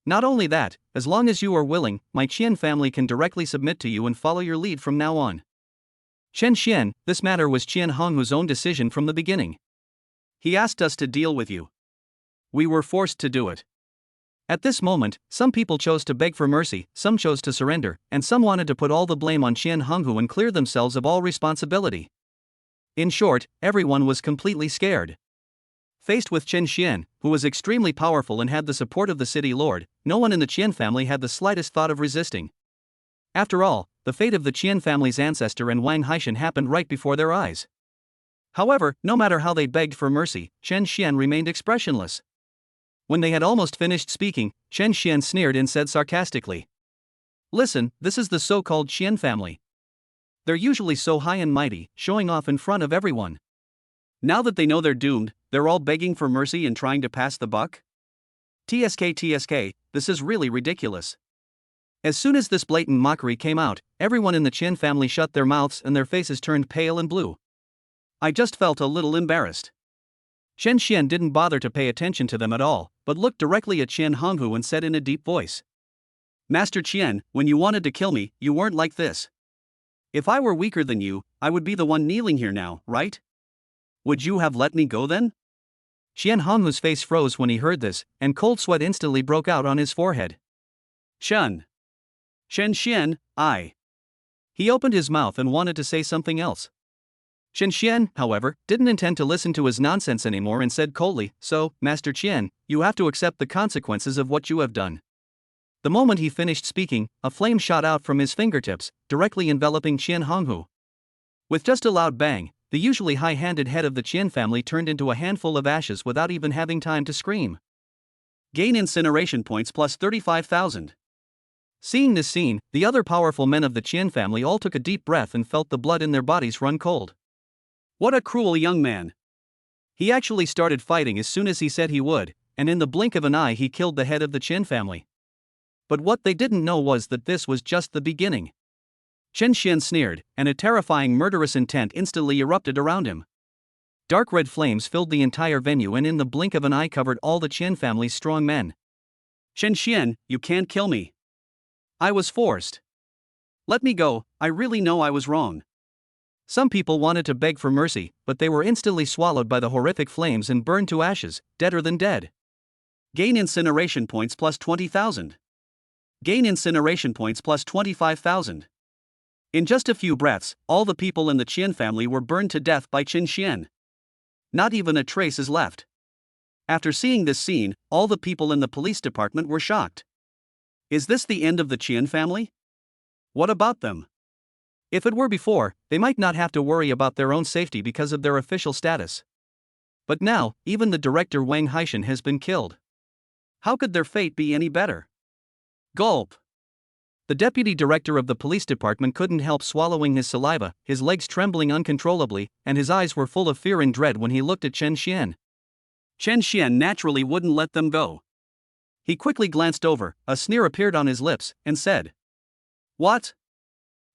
Not only that, as long as you are willing, my Qian family can directly submit to you and follow your lead from now on. Chen Xian, this matter was Qian Honghu's own decision from the beginning. He asked us to deal with you. We were forced to do it. At this moment, some people chose to beg for mercy, some chose to surrender, and some wanted to put all the blame on Qian Honghu and clear themselves of all responsibility. In short, everyone was completely scared. Faced with Chen Xian, who was extremely powerful and had the support of the city lord, no one in the Qian family had the slightest thought of resisting. After all, the fate of the Qian family's ancestor and Wang Haishan happened right before their eyes. However, no matter how they begged for mercy, Chen Xian remained expressionless. When they had almost finished speaking, Chen Xian sneered and said sarcastically, "Listen, this is the so-called Qian family. They're usually so high and mighty, showing off in front of everyone. Now that they know they're doomed, they're all begging for mercy and trying to pass the buck? TSK, this is really ridiculous." As soon as this blatant mockery came out, everyone in the Qian family shut their mouths and their faces turned pale and blue. I just felt a little embarrassed. Chen Xian didn't bother to pay attention to them at all, but looked directly at Qian Honghu and said in a deep voice, "Master Qian, when you wanted to kill me, you weren't like this. If I were weaker than you, I would be the one kneeling here now, right? Would you have let me go then?" Qian Honghu's face froze when he heard this, and cold sweat instantly broke out on his forehead. Chen Xian, I. He opened his mouth and wanted to say something else. Chen Xian, however, didn't intend to listen to his nonsense anymore and said coldly, "So, Master Qian, you have to accept the consequences of what you have done." The moment he finished speaking, a flame shot out from his fingertips, directly enveloping Qian Honghu. With just a loud bang, the usually high-handed head of the Qian family turned into a handful of ashes without even having time to scream. Gain incineration points plus 35,000. Seeing this scene, the other powerful men of the Qian family all took a deep breath and felt the blood in their bodies run cold. What a cruel young man. He actually started fighting as soon as he said he would, and in the blink of an eye he killed the head of the Qian family. But what they didn't know was that this was just the beginning. Chen Xian sneered, and a terrifying murderous intent instantly erupted around him. Dark red flames filled the entire venue and in the blink of an eye covered all the Qian family's strong men. Chen Xian, you can't kill me. I was forced. Let me go, I really know I was wrong. Some people wanted to beg for mercy, but they were instantly swallowed by the horrific flames and burned to ashes, deader than dead. Gain incineration points plus 20,000. Gain incineration points plus 25,000. In just a few breaths, all the people in the Qian family were burned to death by Chen Xian. Not even a trace is left. After seeing this scene, all the people in the police department were shocked. Is this the end of the Qian family? What about them? If it were before, they might not have to worry about their own safety because of their official status. But now, even the director Wang Haishan has been killed. How could their fate be any better? Gulp. The deputy director of the police department couldn't help swallowing his saliva, his legs trembling uncontrollably, and his eyes were full of fear and dread when he looked at Chen Xian. Chen Xian naturally wouldn't let them go. He quickly glanced over, a sneer appeared on his lips, and said, "What?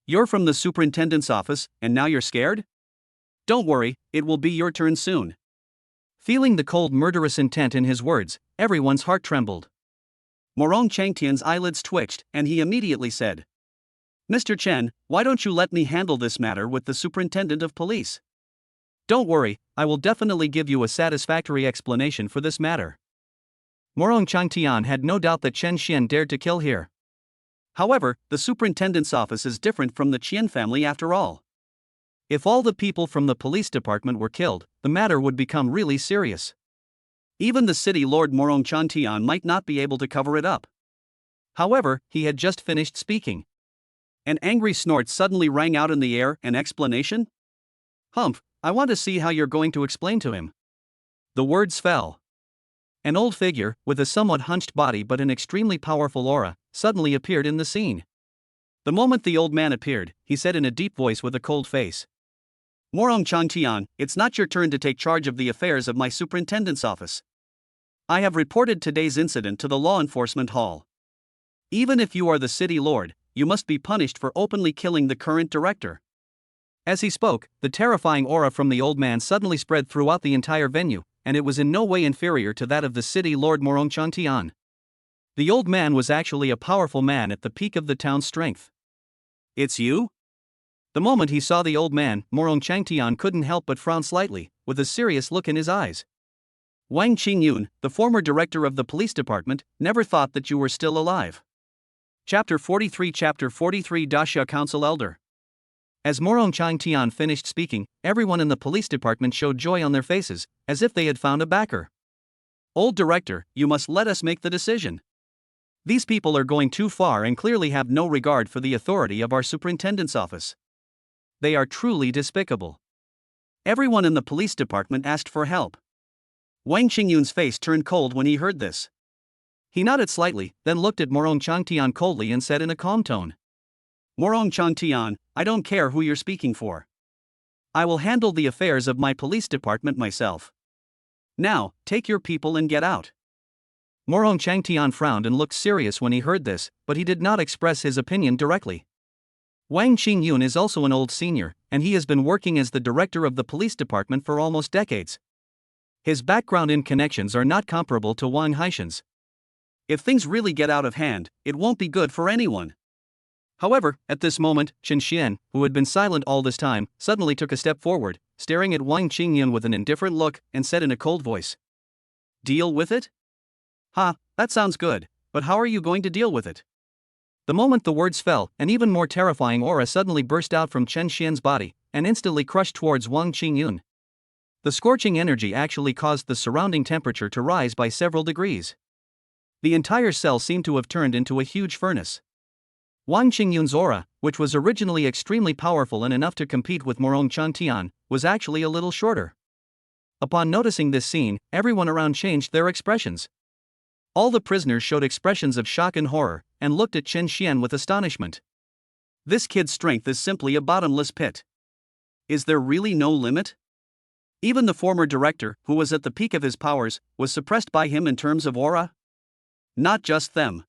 You're from the superintendent's office, and now you're scared? Don't worry, it will be your turn soon." Feeling the cold murderous intent in his words, everyone's heart trembled. Morong Changtian's eyelids twitched, and he immediately said, "Mr. Chen, why don't you let me handle this matter with the superintendent of police? Don't worry, I will definitely give you a satisfactory explanation for this matter." Morong Changtian had no doubt that Chen Xian dared to kill here. However, the superintendent's office is different from the Qian family after all. If all the people from the police department were killed, the matter would become really serious. Even the city lord Morong Changtian might not be able to cover it up. However, he had just finished speaking. An angry snort suddenly rang out in the air. An explanation? Humph, I want to see how you're going to explain to him. The words fell. An old figure, with a somewhat hunched body but an extremely powerful aura, suddenly appeared in the scene. The moment the old man appeared, he said in a deep voice with a cold face, "Morong Changtian, it's not your turn to take charge of the affairs of my superintendent's office. I have reported today's incident to the law enforcement hall. Even if you are the city lord, you must be punished for openly killing the current director." As he spoke, the terrifying aura from the old man suddenly spread throughout the entire venue, and it was in no way inferior to that of the city lord Morong Changtian. The old man was actually a powerful man at the peak of the town's strength. "It's you?" The moment he saw the old man, Morong Changtian couldn't help but frown slightly, with a serious look in his eyes. Wang Qingyun, the former director of the police department, never thought that you were still alive. Chapter 43 Dasha Council Elder. As Morong Changtian finished speaking, everyone in the police department showed joy on their faces, as if they had found a backer. Old director, you must let us make the decision. These people are going too far and clearly have no regard for the authority of our superintendent's office. They are truly despicable. Everyone in the police department asked for help. Wang Qingyun's face turned cold when he heard this. He nodded slightly, then looked at Morong Changtian coldly and said in a calm tone, Morong Changtian, I don't care who you're speaking for. I will handle the affairs of my police department myself. Now, take your people and get out. Morong Changtian frowned and looked serious when he heard this, but he did not express his opinion directly. Wang Qingyun is also an old senior, and he has been working as the director of the police department for almost decades. His background and connections are not comparable to Wang Haishan's. If things really get out of hand, it won't be good for anyone. However, at this moment, Chen Xian, who had been silent all this time, suddenly took a step forward, staring at Wang Qingyun with an indifferent look, and said in a cold voice, Deal with it? Ha, that sounds good, but how are you going to deal with it? The moment the words fell, an even more terrifying aura suddenly burst out from Chen Xian's body, and instantly crushed towards Wang Qingyun. The scorching energy actually caused the surrounding temperature to rise by several degrees. The entire cell seemed to have turned into a huge furnace. Wang Qingyun's aura, which was originally extremely powerful and enough to compete with Morong Changtian, was actually a little shorter. Upon noticing this scene, everyone around changed their expressions. All the prisoners showed expressions of shock and horror, and looked at Chen Xian with astonishment. This kid's strength is simply a bottomless pit. Is there really no limit? Even the former director, who was at the peak of his powers, was suppressed by him in terms of aura? Not just them.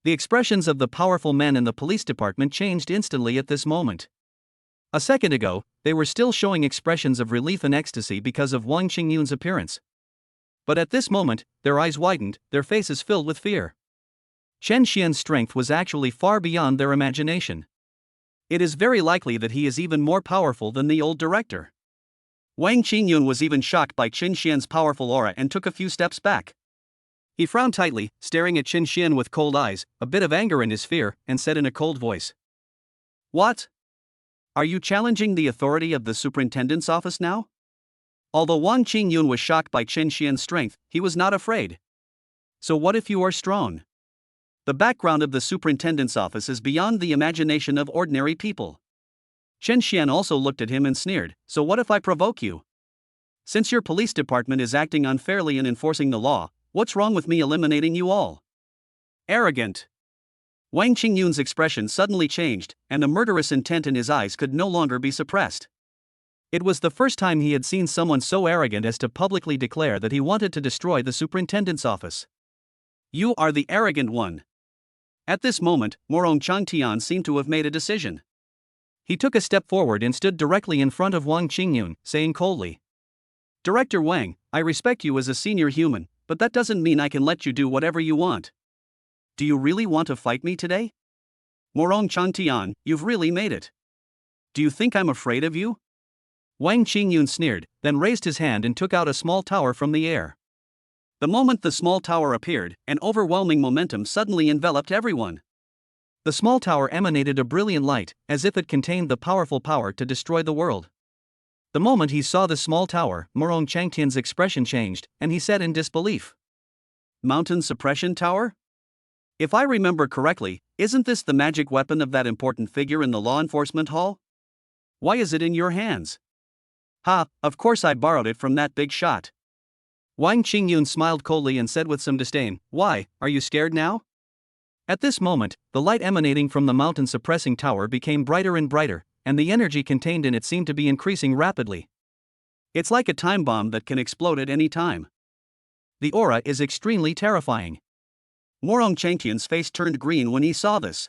The expressions of the powerful men in the police department changed instantly at this moment. A second ago, they were still showing expressions of relief and ecstasy because of Wang Qingyun's appearance. But at this moment, their eyes widened, their faces filled with fear. Chen Xian's strength was actually far beyond their imagination. It is very likely that he is even more powerful than the old director. Wang Qingyun was even shocked by Chen Xian's powerful aura and took a few steps back. He frowned tightly, staring at Chen Xian with cold eyes, a bit of anger in his fear, and said in a cold voice, What? Are you challenging the authority of the superintendent's office now? Although Wang Qingyun was shocked by Chen Xian's strength, he was not afraid. So what if you are strong? The background of the superintendent's office is beyond the imagination of ordinary people. Chen Xian also looked at him and sneered, So what if I provoke you? Since your police department is acting unfairly in enforcing the law, what's wrong with me eliminating you all? Arrogant. Wang Qingyun's expression suddenly changed, and the murderous intent in his eyes could no longer be suppressed. It was the first time he had seen someone so arrogant as to publicly declare that he wanted to destroy the superintendent's office. You are the arrogant one. At this moment, Morong Changtian seemed to have made a decision. He took a step forward and stood directly in front of Wang Qingyun, saying coldly, Director Wang, I respect you as a senior human, but that doesn't mean I can let you do whatever you want. Do you really want to fight me today? Morong Changtian, you've really made it. Do you think I'm afraid of you? Wang Qingyun sneered, then raised his hand and took out a small tower from the air. The moment the small tower appeared, an overwhelming momentum suddenly enveloped everyone. The small tower emanated a brilliant light, as if it contained the powerful power to destroy the world. The moment he saw the small tower, Morong Changtian's expression changed, and he said in disbelief, Mountain suppression tower? If I remember correctly, isn't this the magic weapon of that important figure in the law enforcement hall? Why is it in your hands? Ha, of course I borrowed it from that big shot. Wang Qingyun smiled coldly and said with some disdain, Why, are you scared now? At this moment, the light emanating from the mountain suppressing tower became brighter and brighter, and the energy contained in it seemed to be increasing rapidly. It's like a time bomb that can explode at any time. The aura is extremely terrifying. Morong Changtian's face turned green when he saw this.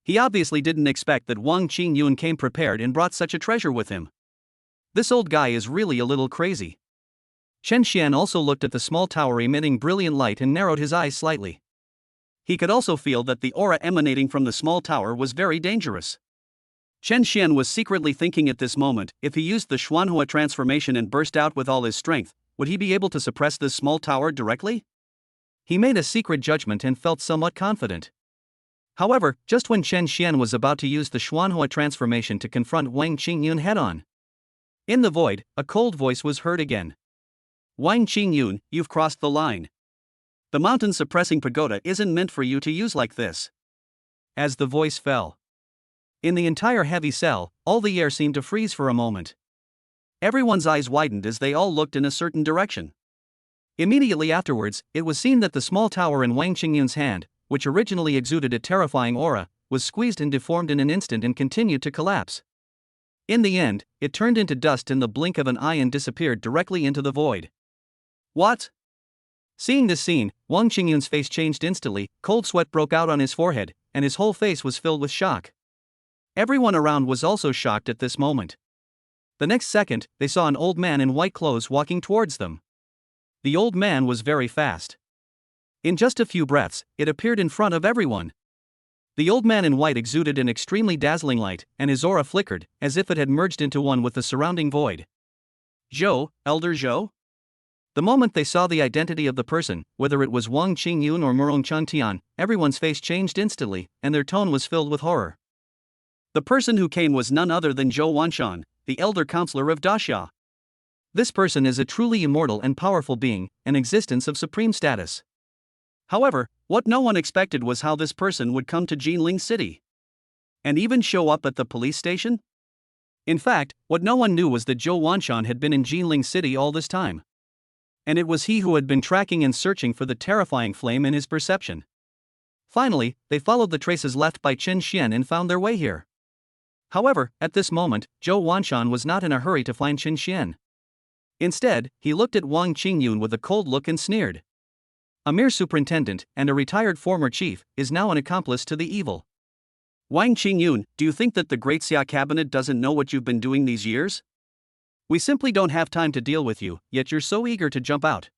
He obviously didn't expect that Wang Qingyun came prepared and brought such a treasure with him. This old guy is really a little crazy. Chen Xian also looked at the small tower emitting brilliant light and narrowed his eyes slightly. He could also feel that the aura emanating from the small tower was very dangerous. Chen Xian was secretly thinking at this moment, if he used the Xuanhua transformation and burst out with all his strength, would he be able to suppress this small tower directly? He made a secret judgment and felt somewhat confident. However, just when Chen Xian was about to use the Xuanhua transformation to confront Wang Qingyun head-on, in the void, a cold voice was heard again. Wang Qingyun, you've crossed the line. The mountain-suppressing pagoda isn't meant for you to use like this. As the voice fell, in the entire heavy cell, all the air seemed to freeze for a moment. Everyone's eyes widened as they all looked in a certain direction. Immediately afterwards, it was seen that the small tower in Wang Qingyun's hand, which originally exuded a terrifying aura, was squeezed and deformed in an instant and continued to collapse. In the end, it turned into dust in the blink of an eye and disappeared directly into the void. What? Seeing this scene, Wang Qingyun's face changed instantly, cold sweat broke out on his forehead, and his whole face was filled with shock. Everyone around was also shocked at this moment. The next second, they saw an old man in white clothes walking towards them. The old man was very fast. In just a few breaths, it appeared in front of everyone. The old man in white exuded an extremely dazzling light, and his aura flickered, as if it had merged into one with the surrounding void. Zhou, Elder Zhou? The moment they saw the identity of the person, whether it was Wang Qingyun or Murong Chantian, everyone's face changed instantly, and their tone was filled with horror. The person who came was none other than Zhou Wanshan, the elder counselor of Daxia. This person is a truly immortal and powerful being, an existence of supreme status. However, what no one expected was how this person would come to Ginling City. And even show up at the police station? In fact, what no one knew was that Zhou Wanshan had been in Ginling City all this time. And it was he who had been tracking and searching for the terrifying flame in his perception. Finally, they followed the traces left by Chen Xian and found their way here. However, at this moment, Zhou Wanshan was not in a hurry to find Chen Xian. Instead, he looked at Wang Qingyun with a cold look and sneered. A mere superintendent, and a retired former chief, is now an accomplice to the evil. Wang Qingyun, do you think that the Great Xia Cabinet doesn't know what you've been doing these years? We simply don't have time to deal with you, yet you're so eager to jump out.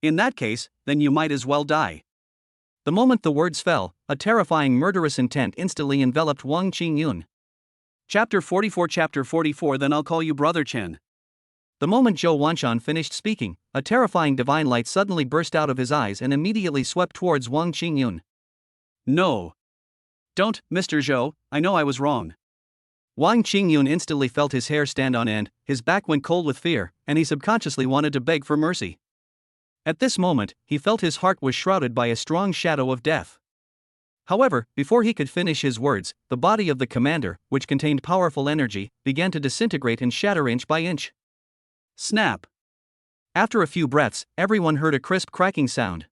In that case, then you might as well die. The moment the words fell, a terrifying murderous intent instantly enveloped Wang Qingyun. Chapter 44. Then I'll call you Brother Chen. The moment Zhou Wanshan finished speaking, a terrifying divine light suddenly burst out of his eyes and immediately swept towards Wang Qingyun. No. Don't, Mr. Zhou, I know I was wrong. Wang Qingyun instantly felt his hair stand on end, his back went cold with fear, and he subconsciously wanted to beg for mercy. At this moment, he felt his heart was shrouded by a strong shadow of death. However, before he could finish his words, the body of the commander, which contained powerful energy, began to disintegrate and shatter inch by inch. Snap! After a few breaths, everyone heard a crisp cracking sound.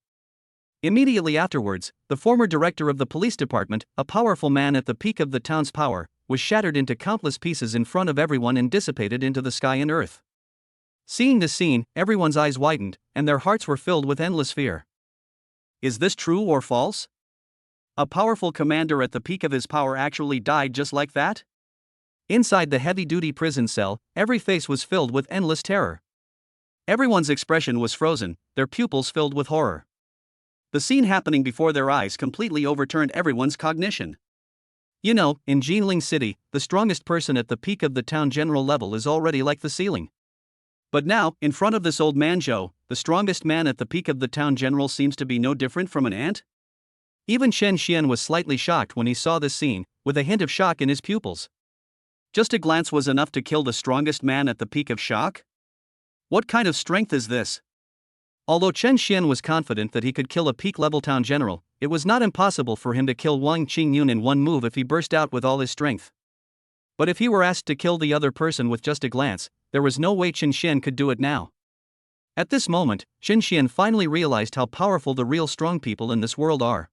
Immediately afterwards, the former director of the police department, a powerful man at the peak of the town's power, was shattered into countless pieces in front of everyone and dissipated into the sky and earth. Seeing this scene, everyone's eyes widened, and their hearts were filled with endless fear. Is this true or false? A powerful commander at the peak of his power actually died just like that? Inside the heavy-duty prison cell, every face was filled with endless terror. Everyone's expression was frozen, their pupils filled with horror. The scene happening before their eyes completely overturned everyone's cognition. You know, in Ginling City, the strongest person at the peak of the town general level is already like the ceiling. But now, in front of this old man Zhou, the strongest man at the peak of the town general seems to be no different from an ant? Even Chen Xian was slightly shocked when he saw this scene, with a hint of shock in his pupils. Just a glance was enough to kill the strongest man at the peak of shock? What kind of strength is this? Although Chen Xian was confident that he could kill a peak-level town general, it was not impossible for him to kill Wang Qingyun in one move if he burst out with all his strength. But if he were asked to kill the other person with just a glance, there was no way Chen Xian could do it now. At this moment, Chen Xian finally realized how powerful the real strong people in this world are.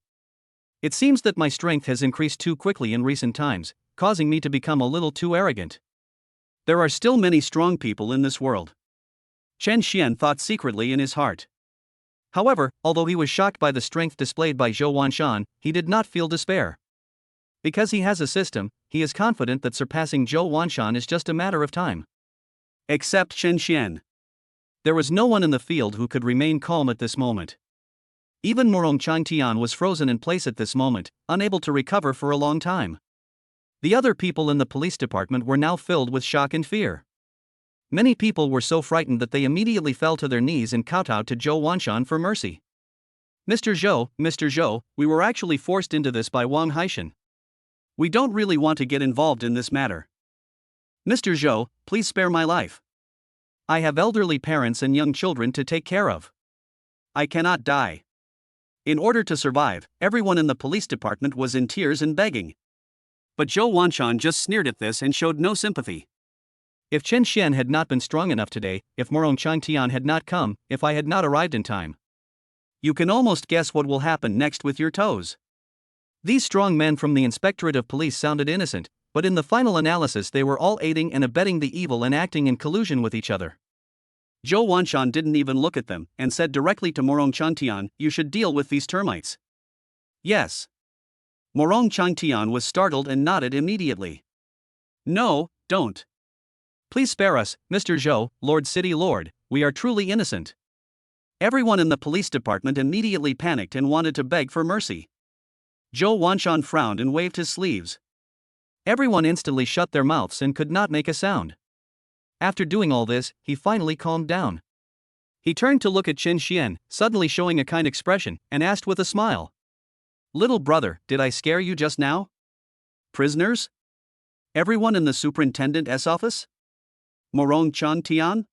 It seems that my strength has increased too quickly in recent times, causing me to become a little too arrogant. There are still many strong people in this world. Chen Xian thought secretly in his heart. However, although he was shocked by the strength displayed by Zhou Wanshan, he did not feel despair. Because he has a system, he is confident that surpassing Zhou Wanshan is just a matter of time. Except Chen Xian. There was no one in the field who could remain calm at this moment. Even Murong Changtian was frozen in place at this moment, unable to recover for a long time. The other people in the police department were now filled with shock and fear. Many people were so frightened that they immediately fell to their knees and kowtowed to Zhou Wanshan for mercy. Mr. Zhou, we were actually forced into this by Wang Haishan. We don't really want to get involved in this matter. Mr. Zhou, please spare my life. I have elderly parents and young children to take care of. I cannot die. In order to survive, everyone in the police department was in tears and begging. But Zhou Wanshan just sneered at this and showed no sympathy. If Chen Xian had not been strong enough today, if Morong Changtian had not come, if I had not arrived in time. You can almost guess what will happen next with your toes. These strong men from the Inspectorate of Police sounded innocent, but in the final analysis they were all aiding and abetting the evil and acting in collusion with each other. Zhou Wanshan didn't even look at them and said directly to Morong Changtian, "You should deal with these termites." Yes. Morong Changtian was startled and nodded immediately. No, don't. Please spare us, Mr. Zhou, Lord City Lord, we are truly innocent. Everyone in the police department immediately panicked and wanted to beg for mercy. Zhou Wanshan frowned and waved his sleeves. Everyone instantly shut their mouths and could not make a sound. After doing all this, he finally calmed down. He turned to look at Chen Xian, suddenly showing a kind expression, and asked with a smile. "Little brother, did I scare you just now? Prisoners? Everyone in the superintendent's office? Morong Changtian?"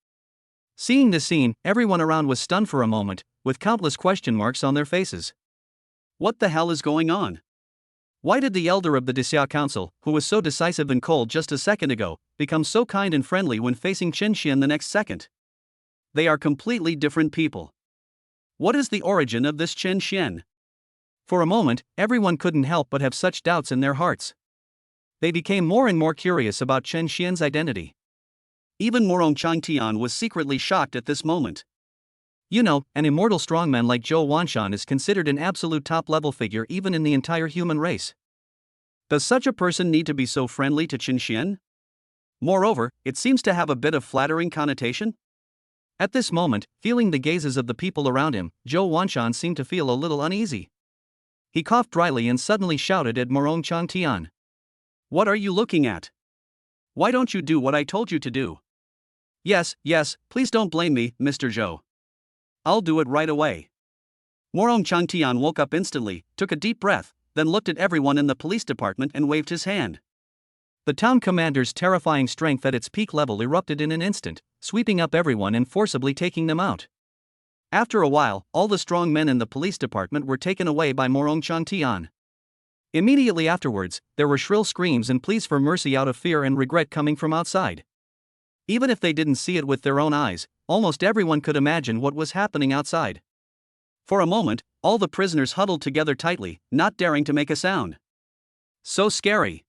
Seeing this scene, everyone around was stunned for a moment, with countless question marks on their faces. What the hell is going on? Why did the elder of the Dixia Council, who was so decisive and cold just a second ago, become so kind and friendly when facing Chen Xian the next second? They are completely different people. What is the origin of this Chen Xian? For a moment, everyone couldn't help but have such doubts in their hearts. They became more and more curious about Chen Xian's identity. Even Morong Changtian was secretly shocked at this moment. You know, an immortal strongman like Zhou Wanshan is considered an absolute top-level figure even in the entire human race. Does such a person need to be so friendly to Chen Xian? Moreover, it seems to have a bit of flattering connotation. At this moment, feeling the gazes of the people around him, Zhou Wanshan seemed to feel a little uneasy. He coughed dryly and suddenly shouted at Morong Changtian. "What are you looking at? Why don't you do what I told you to do?" Yes, please don't blame me, Mr. Zhou. I'll do it right away. Morong Changtian woke up instantly, took a deep breath, then looked at everyone in the police department and waved his hand. The town commander's terrifying strength at its peak level erupted in an instant, sweeping up everyone and forcibly taking them out. After a while, all the strong men in the police department were taken away by Morong Changtian. Immediately afterwards, there were shrill screams and pleas for mercy out of fear and regret coming from outside. Even if they didn't see it with their own eyes, almost everyone could imagine what was happening outside. For a moment, all the prisoners huddled together tightly, not daring to make a sound. So scary.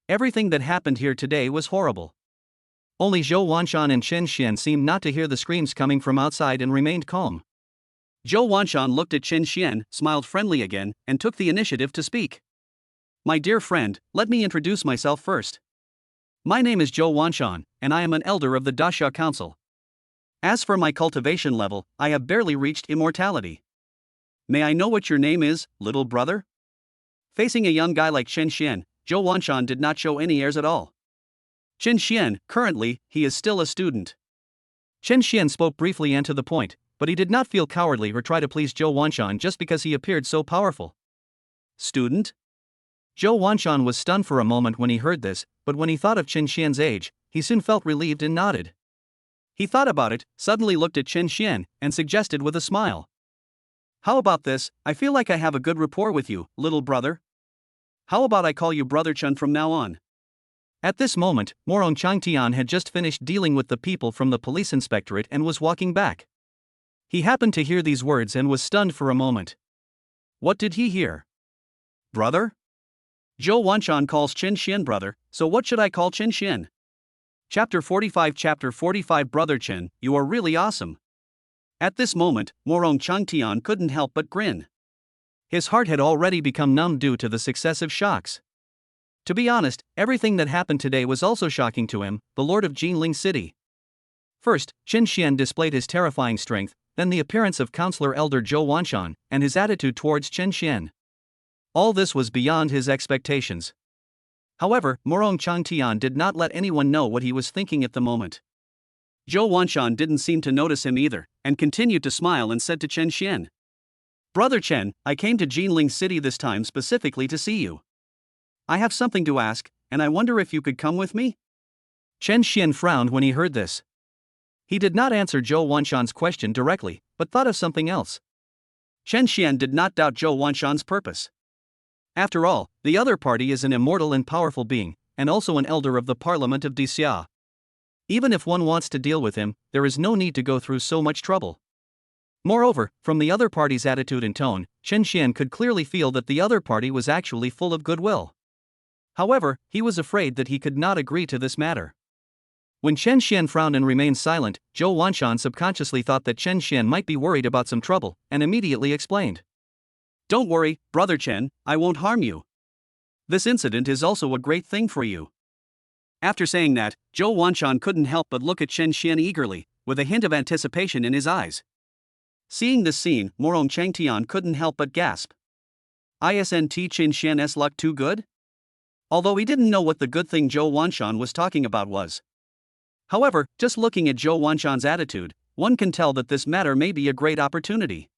Everything that happened here today was horrible. Only Zhou Wanshan and Chen Xian seemed not to hear the screams coming from outside and remained calm. Zhou Wanshan looked at Chen Xian, smiled friendly again, and took the initiative to speak. "My dear friend, let me introduce myself first. My name is Zhou Wanshan, and I am an elder of the Dixia Council. As for my cultivation level, I have barely reached immortality. May I know what your name is, little brother?" Facing a young guy like Chen Xian, Zhou Wanshan did not show any airs at all. Chen Xian, currently, he is still a student. Chen Xian spoke briefly and to the point, but he did not feel cowardly or try to please Zhou Wanshan just because he appeared so powerful. Student? Zhou Wanshan was stunned for a moment when he heard this, but when he thought of Chen Xian's age, he soon felt relieved and nodded. He thought about it, suddenly looked at Chen Xian, and suggested with a smile. "How about this? I feel like I have a good rapport with you, little brother. How about I call you Brother Chen from now on?" At this moment, Morong Changtian had just finished dealing with the people from the police inspectorate and was walking back. He happened to hear these words and was stunned for a moment. What did he hear? Brother? Zhou Wanshan calls Chen Xian brother, so what should I call Chen Xian? Chapter 45 Brother Chen, you are really awesome. At this moment, Morong Changtian couldn't help but grin. His heart had already become numb due to the successive shocks. To be honest, everything that happened today was also shocking to him, the lord of Ginling City. First, Chen Xian displayed his terrifying strength, then the appearance of Counselor Elder Zhou Wanshan, and his attitude towards Chen Xian. All this was beyond his expectations. However, Morong Changtian did not let anyone know what he was thinking at the moment. Zhou Wanshan didn't seem to notice him either, and continued to smile and said to Chen Xian, "Brother Chen, I came to Ginling City this time specifically to see you. I have something to ask, and I wonder if you could come with me?" Chen Xian frowned when he heard this. He did not answer Zhou Wanshan's question directly, but thought of something else. Chen Xian did not doubt Zhou Wanshan's purpose. After all, the other party is an immortal and powerful being, and also an elder of the Parliament of Xia. Even if one wants to deal with him, there is no need to go through so much trouble. Moreover, from the other party's attitude and tone, Chen Xian could clearly feel that the other party was actually full of goodwill. However, he was afraid that he could not agree to this matter. When Chen Xian frowned and remained silent, Zhou Wanshan subconsciously thought that Chen Xian might be worried about some trouble, and immediately explained. "Don't worry, Brother Chen, I won't harm you. This incident is also a great thing for you." After saying that, Zhou Wanshan couldn't help but look at Chen Xian eagerly, with a hint of anticipation in his eyes. Seeing this scene, Morong Changtian couldn't help but gasp. Isn't Chen Xian's luck too good? Although he didn't know what the good thing Zhou Wanshan was talking about was. However, just looking at Zhou Wanshan's attitude, one can tell that this matter may be a great opportunity.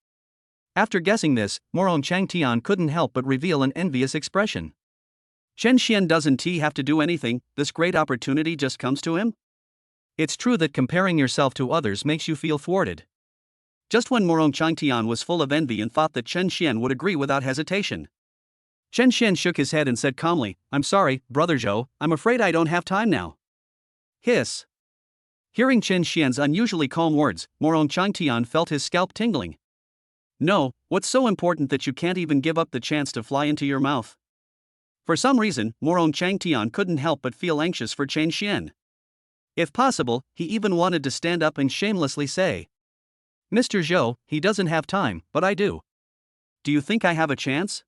After guessing this, Morong Changtian couldn't help but reveal an envious expression. Chen Xian doesn't have to do anything, this great opportunity just comes to him? It's true that comparing yourself to others makes you feel thwarted. Just when Morong Changtian was full of envy and thought that Chen Xian would agree without hesitation. Chen Xian shook his head and said calmly, "I'm sorry, Brother Zhou, I'm afraid I don't have time now." Hiss. Hearing Chen Xian's unusually calm words, Morong Changtian felt his scalp tingling. "No, what's so important that you can't even give up the chance to fly into your mouth?" For some reason, Morong Changtian couldn't help but feel anxious for Chen Xian. If possible, he even wanted to stand up and shamelessly say, "Mr. Zhou, he doesn't have time, but I do. Do you think I have a chance?"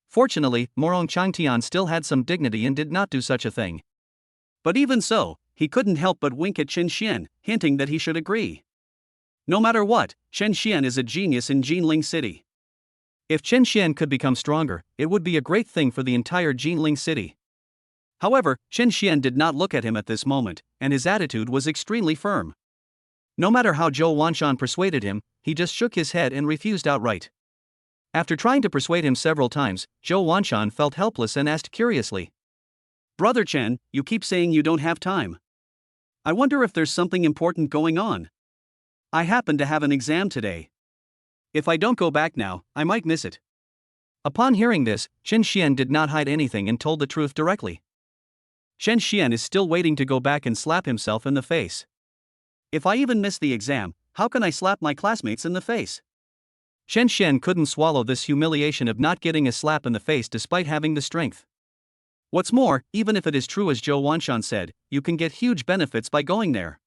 Fortunately, Morong Changtian still had some dignity and did not do such a thing. But even so, he couldn't help but wink at Chen Xian, hinting that he should agree. No matter what, Chen Xian is a genius in Ginling City. If Chen Xian could become stronger, it would be a great thing for the entire Ginling City. However, Chen Xian did not look at him at this moment, and his attitude was extremely firm. No matter how Zhou Wanshan persuaded him, he just shook his head and refused outright. After trying to persuade him several times, Zhou Wanshan felt helpless and asked curiously, "Brother Chen, you keep saying you don't have time. I wonder if there's something important going on. I happen to have an exam today. If I don't go back now, I might miss it." Upon hearing this, Chen Xian did not hide anything and told the truth directly. Chen Xian is still waiting to go back and slap himself in the face. If I even miss the exam, how can I slap my classmates in the face? Chen Xian couldn't swallow this humiliation of not getting a slap in the face despite having the strength. What's more, even if it is true as Zhou Wanshan said, you can get huge benefits by going there.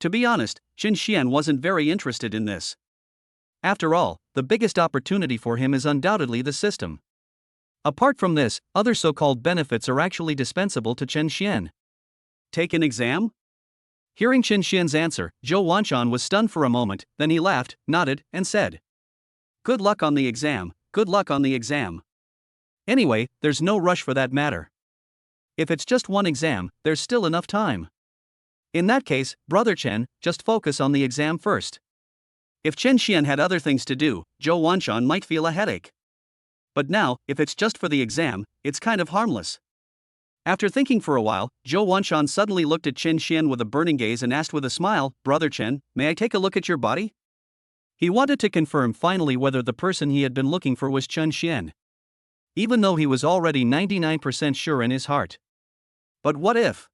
To be honest, Chen Xian wasn't very interested in this. After all, the biggest opportunity for him is undoubtedly the system. Apart from this, other so-called benefits are actually dispensable to Chen Xian. Take an exam? Hearing Chen Xian's answer, Zhou Wanshan was stunned for a moment, then he laughed, nodded, and said, "Good luck on the exam, good luck on the exam. Anyway, there's no rush for that matter. If it's just one exam, there's still enough time. In that case, Brother Chen, just focus on the exam first." If Chen Xian had other things to do, Zhou Wanshan might feel a headache. But now, if it's just for the exam, it's kind of harmless. After thinking for a while, Zhou Wanshan suddenly looked at Chen Xian with a burning gaze and asked with a smile, "Brother Chen, may I take a look at your body?" He wanted to confirm finally whether the person he had been looking for was Chen Xian. Even though he was already 99% sure in his heart. But what if?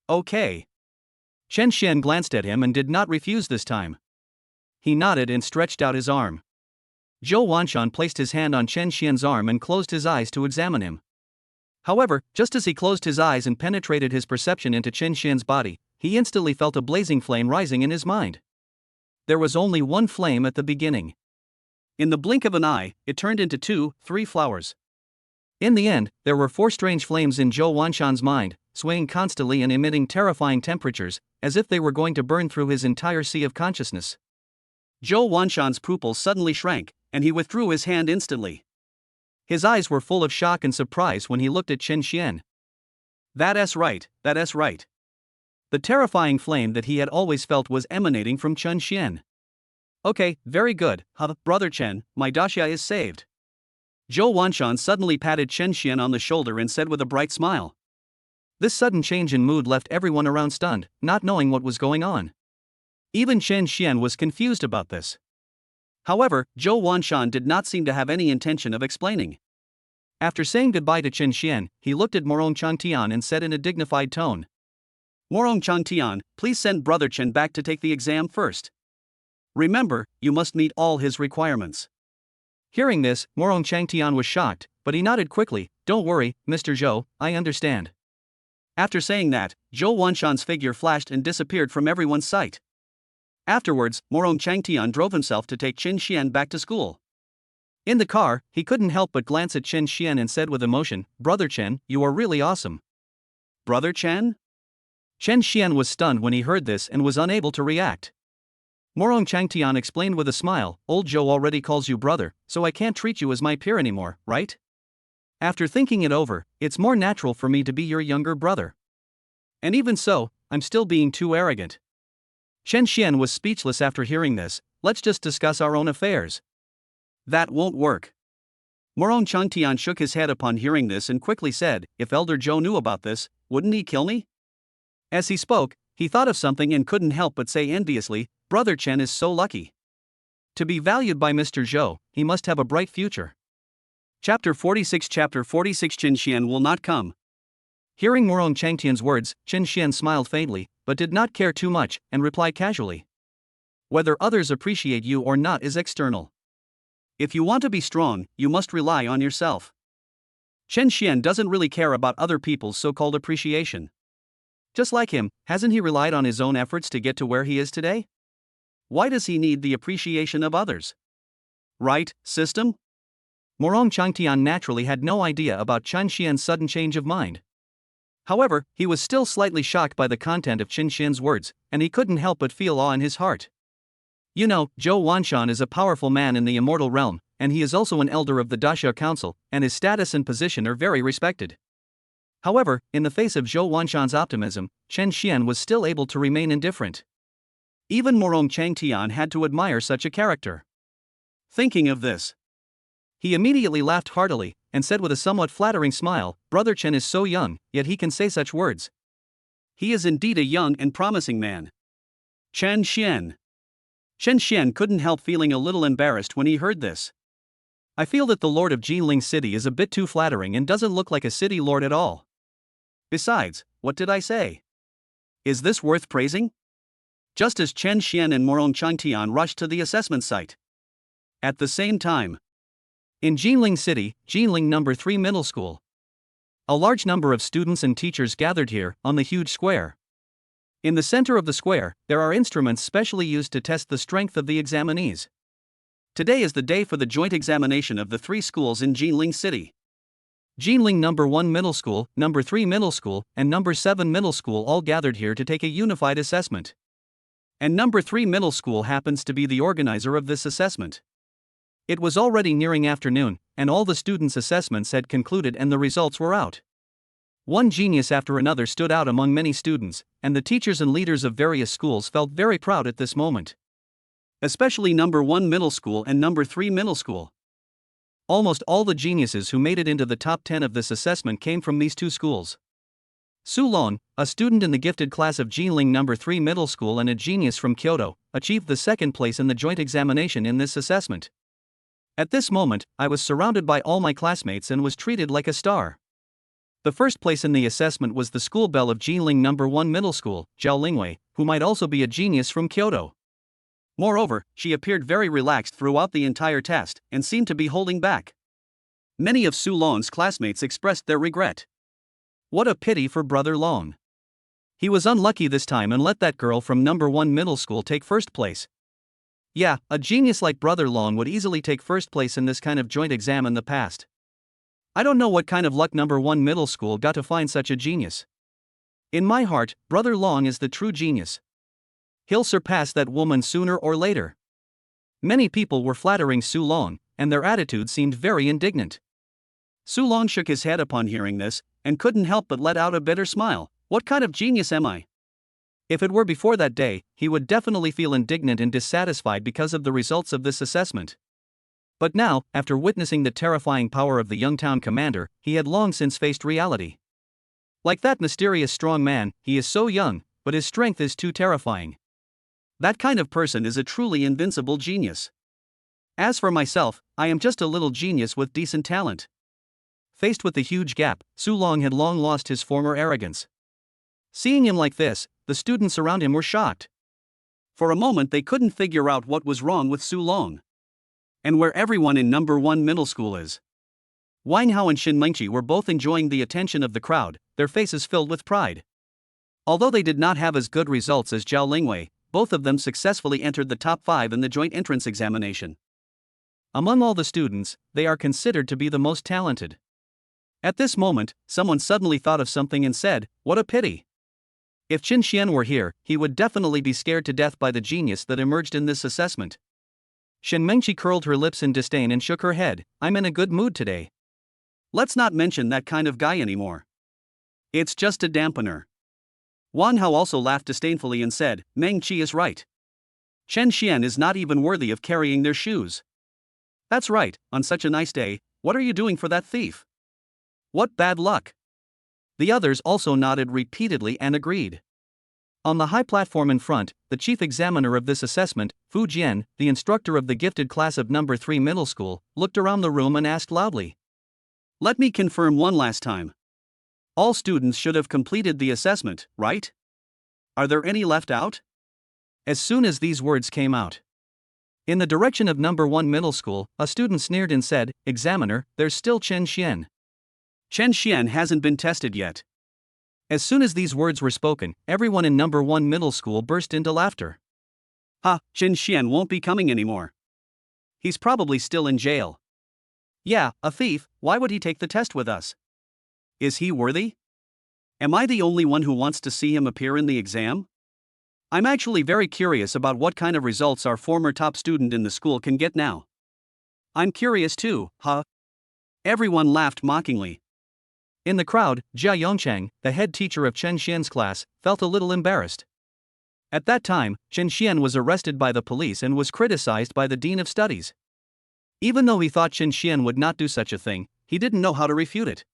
Okay. Chen Xian glanced at him and did not refuse this time. He nodded and stretched out his arm. Zhou Wanshan placed his hand on Chen Xian's arm and closed his eyes to examine him. However, just as he closed his eyes and penetrated his perception into Chen Xian's body, he instantly felt a blazing flame rising in his mind. There was only one flame at the beginning. In the blink of an eye, it turned into 2, 3 flowers. In the end, there were 4 strange flames in Zhou Wanshan's mind, swaying constantly and emitting terrifying temperatures, as if they were going to burn through his entire sea of consciousness. Zhou Wanshan's pupils suddenly shrank, and he withdrew his hand instantly. His eyes were full of shock and surprise when he looked at Chen Xian. That's right, that's right. The terrifying flame that he had always felt was emanating from Chen Xian. Okay, very good, Brother Chen, my daxia is saved. Zhou Wanshan suddenly patted Chen Xian on the shoulder and said with a bright smile. This sudden change in mood left everyone around stunned, not knowing what was going on. Even Chen Xian was confused about this. However, Zhou Wanshan did not seem to have any intention of explaining. After saying goodbye to Chen Xian, he looked at Morong Changtian and said in a dignified tone. Morong Changtian, please send Brother Chen back to take the exam first. Remember, you must meet all his requirements. Hearing this, Morong Changtian was shocked, but he nodded quickly. Don't worry, Mr. Zhou, I understand. After saying that, Zhou Wanshan's figure flashed and disappeared from everyone's sight. Afterwards, Morong Changtian drove himself to take Chen Xian back to school. In the car, he couldn't help but glance at Chen Xian and said with emotion, Brother Chen, you are really awesome. Brother Chen? Chen Xian was stunned when he heard this and was unable to react. Morong Changtian explained with a smile, old Zhou already calls you brother, so I can't treat you as my peer anymore, right? After thinking it over, it's more natural for me to be your younger brother. And even so, I'm still being too arrogant. Chen Xian was speechless after hearing this. Let's just discuss our own affairs. That won't work. Morong Changtian shook his head upon hearing this and quickly said, if Elder Zhou knew about this, wouldn't he kill me? As he spoke, he thought of something and couldn't help but say enviously, Brother Chen is so lucky. To be valued by Mr. Zhou, he must have a bright future. Chapter 46 Chen Xian will not come. Hearing Morong Changtian's words, Chen Xian smiled faintly, but did not care too much, and replied casually. Whether others appreciate you or not is external. If you want to be strong, you must rely on yourself. Chen Xian doesn't really care about other people's so-called appreciation. Just like him, hasn't he relied on his own efforts to get to where he is today? Why does he need the appreciation of others? Right, system? Morong Changtian naturally had no idea about Chen Xian's sudden change of mind. However, he was still slightly shocked by the content of Chen Xian's words, and he couldn't help but feel awe in his heart. You know, Zhou Wanshan is a powerful man in the immortal realm, and he is also an elder of the Daxia Council, and his status and position are very respected. However, in the face of Zhou Wanshan's optimism, Chen Xian was still able to remain indifferent. Even Morong Changtian had to admire such a character. Thinking of this, he immediately laughed heartily, and said with a somewhat flattering smile, Brother Chen is so young, yet he can say such words. He is indeed a young and promising man. Chen Xian. Chen Xian couldn't help feeling a little embarrassed when he heard this. I feel that the Lord of Ginling City is a bit too flattering and doesn't look like a city lord at all. Besides, what did I say? Is this worth praising? Just as Chen Xian and Morong Changtian rushed to the assessment site. At the same time, in Ginling City, Ginling No. 3 Middle School, a large number of students and teachers gathered here, on the huge square. In the center of the square, there are instruments specially used to test the strength of the examinees. Today is the day for the joint examination of the 3 schools in Ginling City. Ginling No. 1 Middle School, No. 3 Middle School, and No. 7 Middle School all gathered here to take a unified assessment. And No. 3 Middle School happens to be the organizer of this assessment. It was already nearing afternoon, and all the students' assessments had concluded and the results were out. One genius after another stood out among many students, and the teachers and leaders of various schools felt very proud at this moment. Especially No. 1 Middle School and No. 3 Middle School. Almost all the geniuses who made it into the top 10 of this assessment came from these 2 schools. Su Lon, a student in the gifted class of Ginling No. 3 Middle School and a genius from Kyoto, achieved the 2nd place in the joint examination in this assessment. At this moment, I was surrounded by all my classmates and was treated like a star. The 1st place in the assessment was the school belle of Ginling No. 1 Middle School, Zhao Lingwei, who might also be a genius from Kyoto. Moreover, she appeared very relaxed throughout the entire test, and seemed to be holding back. Many of Su Lon's classmates expressed their regret. What a pity for Brother Long. He was unlucky this time and let that girl from No. 1 Middle School take 1st place. Yeah, a genius like Brother Long would easily take 1st place in this kind of joint exam in the past. I don't know what kind of luck No. 1 Middle School got to find such a genius. In my heart, Brother Long is the true genius. He'll surpass that woman sooner or later. Many people were flattering Su Long, and their attitude seemed very indignant. Su Long shook his head upon hearing this, and couldn't help but let out a bitter smile. What kind of genius am I? If it were before that day, he would definitely feel indignant and dissatisfied because of the results of this assessment. But now, after witnessing the terrifying power of the young town commander, he had long since faced reality. Like that mysterious strong man, he is so young, but his strength is too terrifying. That kind of person is a truly invincible genius. As for myself, I am just a little genius with decent talent. Faced with the huge gap, Su Long had long lost his former arrogance. Seeing him like this, the students around him were shocked. For a moment they couldn't figure out what was wrong with Su Long. And where everyone in number 1 middle school is. Wang Hao and Shin were both enjoying the attention of the crowd, their faces filled with pride. Although they did not have as good results as Zhao Lingwei, both of them successfully entered the top 5 in the joint entrance examination. Among all the students, they are considered to be the most talented. At this moment, someone suddenly thought of something and said, "What a pity. If Qin Xian were here, he would definitely be scared to death by the genius that emerged in this assessment." Shen Mengqi curled her lips in disdain and shook her head. "I'm in a good mood today. Let's not mention that kind of guy anymore. It's just a dampener." Wan Hao also laughed disdainfully and said, "Meng Qi is right. Chen Xian is not even worthy of carrying their shoes. That's right, on such a nice day, what are you doing for that thief? What bad luck." The others also nodded repeatedly and agreed. On the high platform in front, the chief examiner of this assessment, Fu Jian, the instructor of the gifted class of number 3 middle school, looked around the room and asked loudly, "Let me confirm one last time. All students should have completed the assessment, right? Are there any left out?" As soon as these words came out, in the direction of number 1 middle school, a student sneered and said, "Examiner, there's still Chen Xian. Chen Xian hasn't been tested yet." As soon as these words were spoken, everyone in number 1 middle school burst into laughter. "Ha, Chen Xian won't be coming anymore. He's probably still in jail. Yeah, a thief, why would he take the test with us? Is he worthy? Am I the only one who wants to see him appear in the exam? I'm actually very curious about what kind of results our former top student in the school can get now. I'm curious too, huh?" Everyone laughed mockingly. In the crowd, Jia Yongchang, the head teacher of Chen Xian's class, felt a little embarrassed. At that time, Chen Xian was arrested by the police and was criticized by the dean of studies. Even though he thought Chen Xian would not do such a thing, he didn't know how to refute it.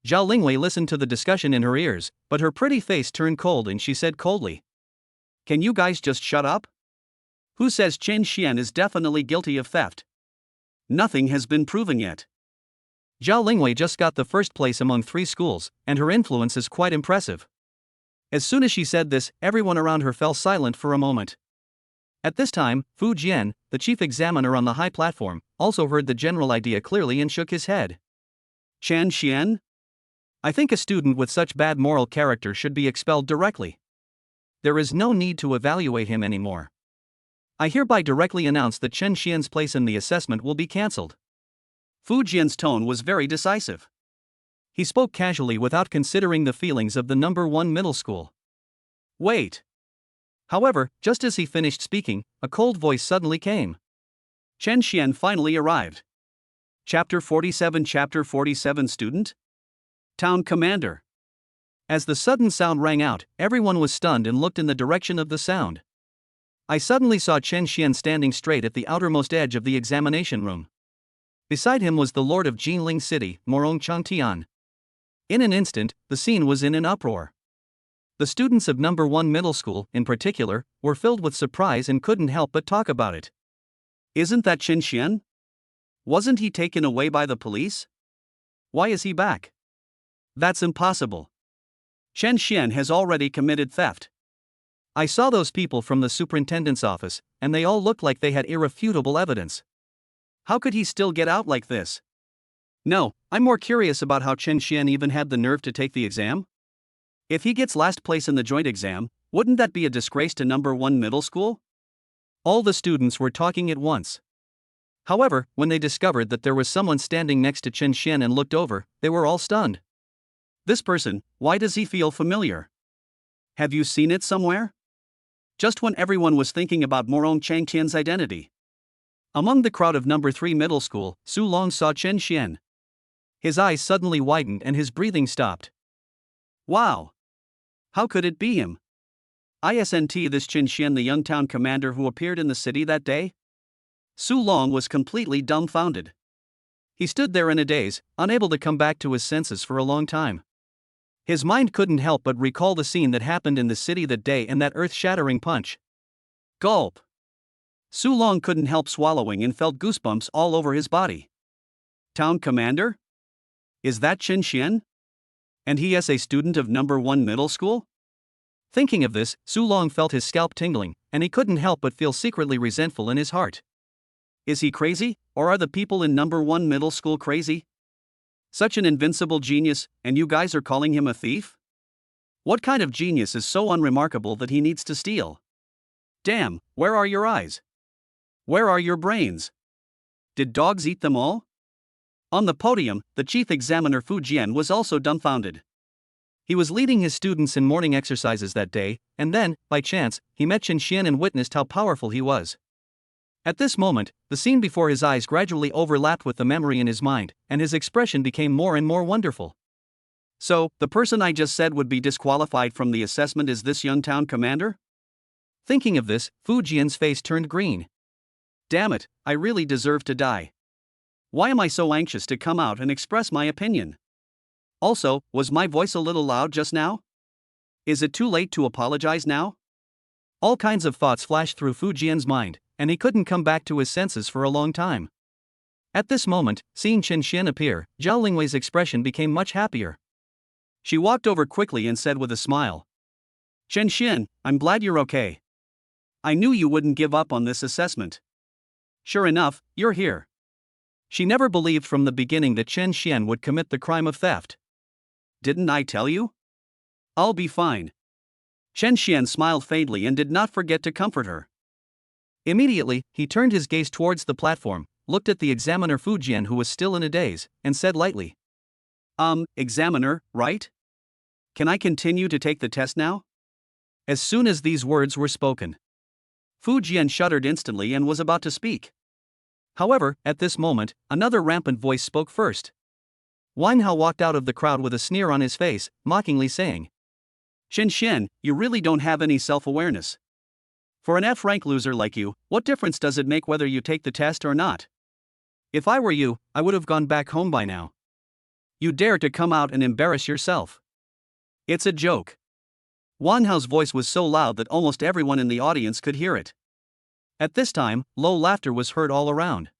Zhao Lingwei listened to the discussion in her ears, but her pretty face turned cold and she said coldly, "Can you guys just shut up? Who says Chen Xian is definitely guilty of theft? Nothing has been proven yet. Zhao Lingwei just got the first place among 3 schools, and her influence is quite impressive." As soon as she said this, everyone around her fell silent for a moment. At this time, Fu Jian, the chief examiner on the high platform, also heard the general idea clearly and shook his head. "Chen Xian? I think a student with such bad moral character should be expelled directly. There is no need to evaluate him anymore. I hereby directly announce that Chen Xian's place in the assessment will be cancelled." Fu Jian's tone was very decisive. He spoke casually without considering the feelings of the number 1 middle school. "Wait." However, just as he finished speaking, a cold voice suddenly came. Chen Xian finally arrived. Chapter 47 Student? Town Commander. As the sudden sound rang out, everyone was stunned and looked in the direction of the sound. I suddenly saw Chen Xian standing straight at the outermost edge of the examination room. Beside him was the lord of Ginling City, Morong Changtian. In an instant, the scene was in an uproar. The students of number 1 middle school, in particular, were filled with surprise and couldn't help but talk about it. "Isn't that Chen Xian? Wasn't he taken away by the police? Why is he back? That's impossible. Chen Xian has already committed theft. I saw those people from the superintendent's office, and they all looked like they had irrefutable evidence. How could he still get out like this? No, I'm more curious about how Chen Xian even had the nerve to take the exam. If he gets last place in the joint exam, wouldn't that be a disgrace to number 1 middle school?" All the students were talking at once. However, when they discovered that there was someone standing next to Chen Xian and looked over, they were all stunned. "This person, why does he feel familiar? Have you seen it somewhere?" Just when everyone was thinking about Morong Changtian's identity, among the crowd of number 3 middle school, Su Long saw Chen Xian. His eyes suddenly widened and his breathing stopped. "Wow! How could it be him? Isn't this Qin Xian, the young town commander who appeared in the city that day? Su Long was completely dumbfounded. He stood there in a daze, unable to come back to his senses for a long time. His mind couldn't help but recall the scene that happened in the city that day and that earth-shattering punch. Gulp! Su Long couldn't help swallowing and felt goosebumps all over his body. Town commander? Is that Qin Xian? And he is a student of number 1 middle school? Thinking of this, Su Long felt his scalp tingling, and he couldn't help but feel secretly resentful in his heart. Is he crazy, or are the people in number 1 middle school crazy? Such an invincible genius, and you guys are calling him a thief? What kind of genius is so unremarkable that he needs to steal? Damn, where are your eyes? Where are your brains? Did dogs eat them all? On the podium, the chief examiner Fu Jian was also dumbfounded. He was leading his students in morning exercises that day, and then, by chance, he met Qin Xian and witnessed how powerful he was. At this moment, the scene before his eyes gradually overlapped with the memory in his mind, and his expression became more and more wonderful. So, the person I just said would be disqualified from the assessment is this young town commander? Thinking of this, Fu Jian's face turned green. Damn it, I really deserve to die. Why am I so anxious to come out and express my opinion? Also, was my voice a little loud just now? Is it too late to apologize now? All kinds of thoughts flashed through Fu Jian's mind, and he couldn't come back to his senses for a long time. At this moment, seeing Qin Xian appear, Zhao Lingwei's expression became much happier. She walked over quickly and said with a smile, Qin Xian, I'm glad you're okay. I knew you wouldn't give up on this assessment. Sure enough, you're here. She never believed from the beginning that Qin Xian would commit the crime of theft. Didn't I tell you? I'll be fine. Qin Xian smiled faintly and did not forget to comfort her. Immediately, he turned his gaze towards the platform, looked at the examiner Fu Jian who was still in a daze, and said lightly, Examiner, right? Can I continue to take the test now? As soon as these words were spoken, Fu Jian shuddered instantly and was about to speak. However, at this moment, another rampant voice spoke first. Wang Hao walked out of the crowd with a sneer on his face, mockingly saying, Qin Xian, you really don't have any self-awareness. For an F-rank loser like you, what difference does it make whether you take the test or not? If I were you, I would have gone back home by now. You dare to come out and embarrass yourself. It's a joke. Wang Hao's voice was so loud that almost everyone in the audience could hear it. At this time, low laughter was heard all around.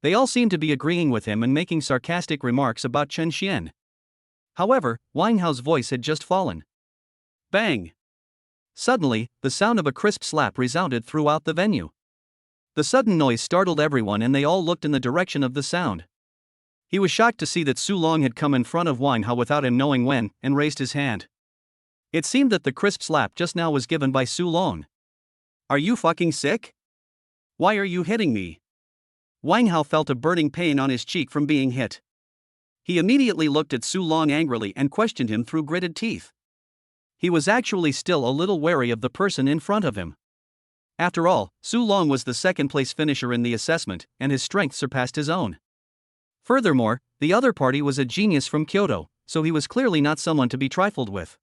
They all seemed to be agreeing with him and making sarcastic remarks about Qin Xian. However, Wang Hao's voice had just fallen. Bang! Suddenly, the sound of a crisp slap resounded throughout the venue. The sudden noise startled everyone and they all looked in the direction of the sound. He was shocked to see that Su Long had come in front of Wang Hao without him knowing when, and raised his hand. It seemed that the crisp slap just now was given by Su Long. Are you fucking sick? Why are you hitting me? Wang Hao felt a burning pain on his cheek from being hit. He immediately looked at Su Long angrily and questioned him through gritted teeth. He was actually still a little wary of the person in front of him. After all, Su Long was the second-place finisher in the assessment, and his strength surpassed his own. Furthermore, the other party was a genius from Kyoto, so he was clearly not someone to be trifled with.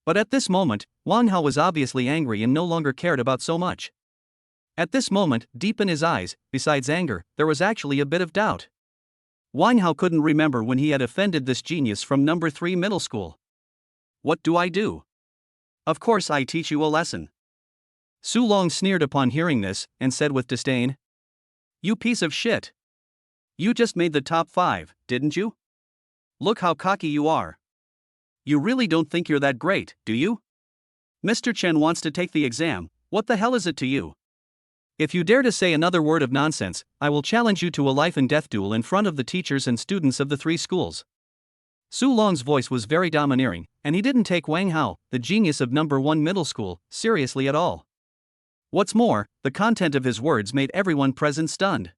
But at this moment, Wang Hao was obviously angry and no longer cared about so much. At this moment, deep in his eyes, besides anger, there was actually a bit of doubt. Wang Hao couldn't remember when he had offended this genius from number 3 middle school. What do I do? Of course I teach you a lesson. Su Long sneered upon hearing this, and said with disdain, You piece of shit. You just made the top 5, didn't you? Look how cocky you are. You really don't think you're that great, do you? Mr. Chen wants to take the exam, what the hell is it to you? If you dare to say another word of nonsense, I will challenge you to a life and death duel in front of the teachers and students of the 3 schools. Su Long's voice was very domineering, and he didn't take Wang Hao, the genius of number 1 middle school, seriously at all. What's more, the content of his words made everyone present stunned.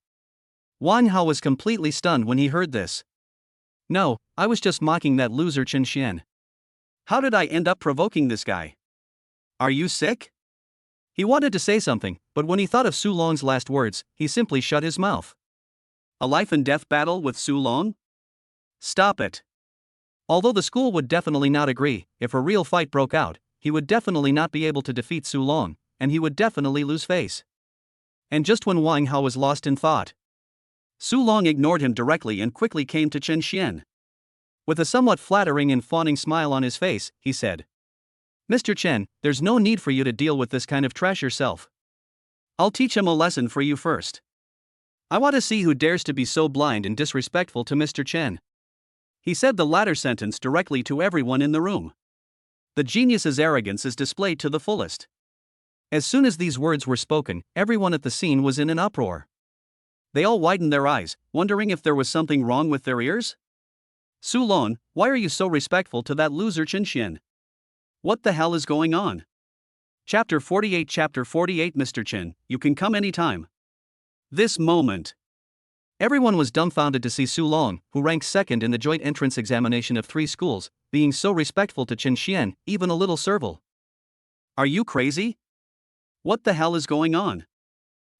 Wang Hao was completely stunned when he heard this. No, I was just mocking that loser Qin Xian. How did I end up provoking this guy? Are you sick? He wanted to say something, but when he thought of Su Long's last words, he simply shut his mouth. A life and death battle with Su Long? Stop it. Although the school would definitely not agree, if a real fight broke out, he would definitely not be able to defeat Su Long, and he would definitely lose face. And just when Wang Hao was lost in thought, Su Long ignored him directly and quickly came to Chen Xian. With a somewhat flattering and fawning smile on his face, he said, "Mr. Chen, there's no need for you to deal with this kind of trash yourself. I'll teach him a lesson for you first. I want to see who dares to be so blind and disrespectful to Mr. Chen." He said the latter sentence directly to everyone in the room. The genius's arrogance is displayed to the fullest. As soon as these words were spoken, everyone at the scene was in an uproar. They all widened their eyes, wondering if there was something wrong with their ears. "Su Long, why are you so respectful to that loser Chen Xian? What the hell is going on?" Chapter 48 Mr. Chen, you can come anytime. This moment. Everyone was dumbfounded to see Su Long, who ranked second in the joint entrance examination of 3 schools, being so respectful to Chen Xian, even a little servile. Are you crazy? What the hell is going on?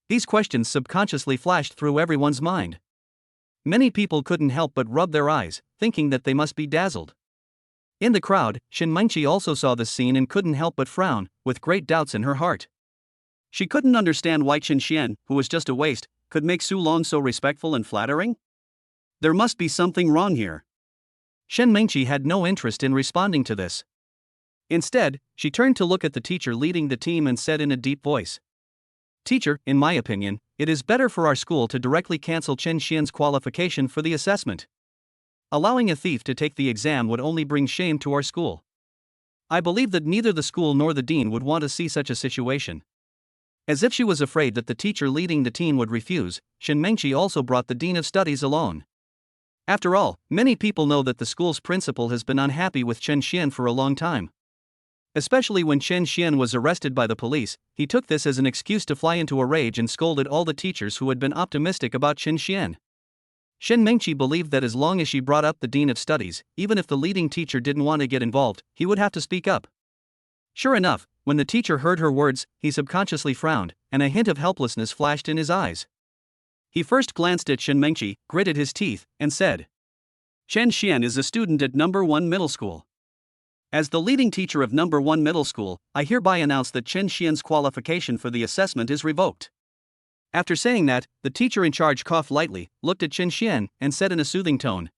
These questions subconsciously flashed through everyone's mind. Many people couldn't help but rub their eyes, thinking that they must be dazzled. In the crowd, Shen Mengqi also saw this scene and couldn't help but frown, with great doubts in her heart. She couldn't understand why Chen Xian, who was just a waste, could make Su Long so respectful and flattering. There must be something wrong here. Shen Mengqi had no interest in responding to this. Instead, she turned to look at the teacher leading the team and said in a deep voice, "Teacher, in my opinion, it is better for our school to directly cancel Chen Xian's qualification for the assessment. Allowing a thief to take the exam would only bring shame to our school. I believe that neither the school nor the dean would want to see such a situation." As if she was afraid that the teacher leading the team would refuse, Shen Mengqi also brought the dean of studies along. After all, many people know that the school's principal has been unhappy with Chen Xian for a long time. Especially when Chen Xian was arrested by the police, he took this as an excuse to fly into a rage and scolded all the teachers who had been optimistic about Chen Xian. Shen Mengqi believed that as long as she brought up the dean of studies, even if the leading teacher didn't want to get involved, he would have to speak up. Sure enough, when the teacher heard her words, he subconsciously frowned, and a hint of helplessness flashed in his eyes. He first glanced at Shen Mengqi, gritted his teeth, and said, "Chen Xian is a student at No. 1 Middle School. As the leading teacher of No. 1 Middle School, I hereby announce that Chen Xian's qualification for the assessment is revoked." After saying that, the teacher in charge coughed lightly, looked at Chen Xian, and said in a soothing tone,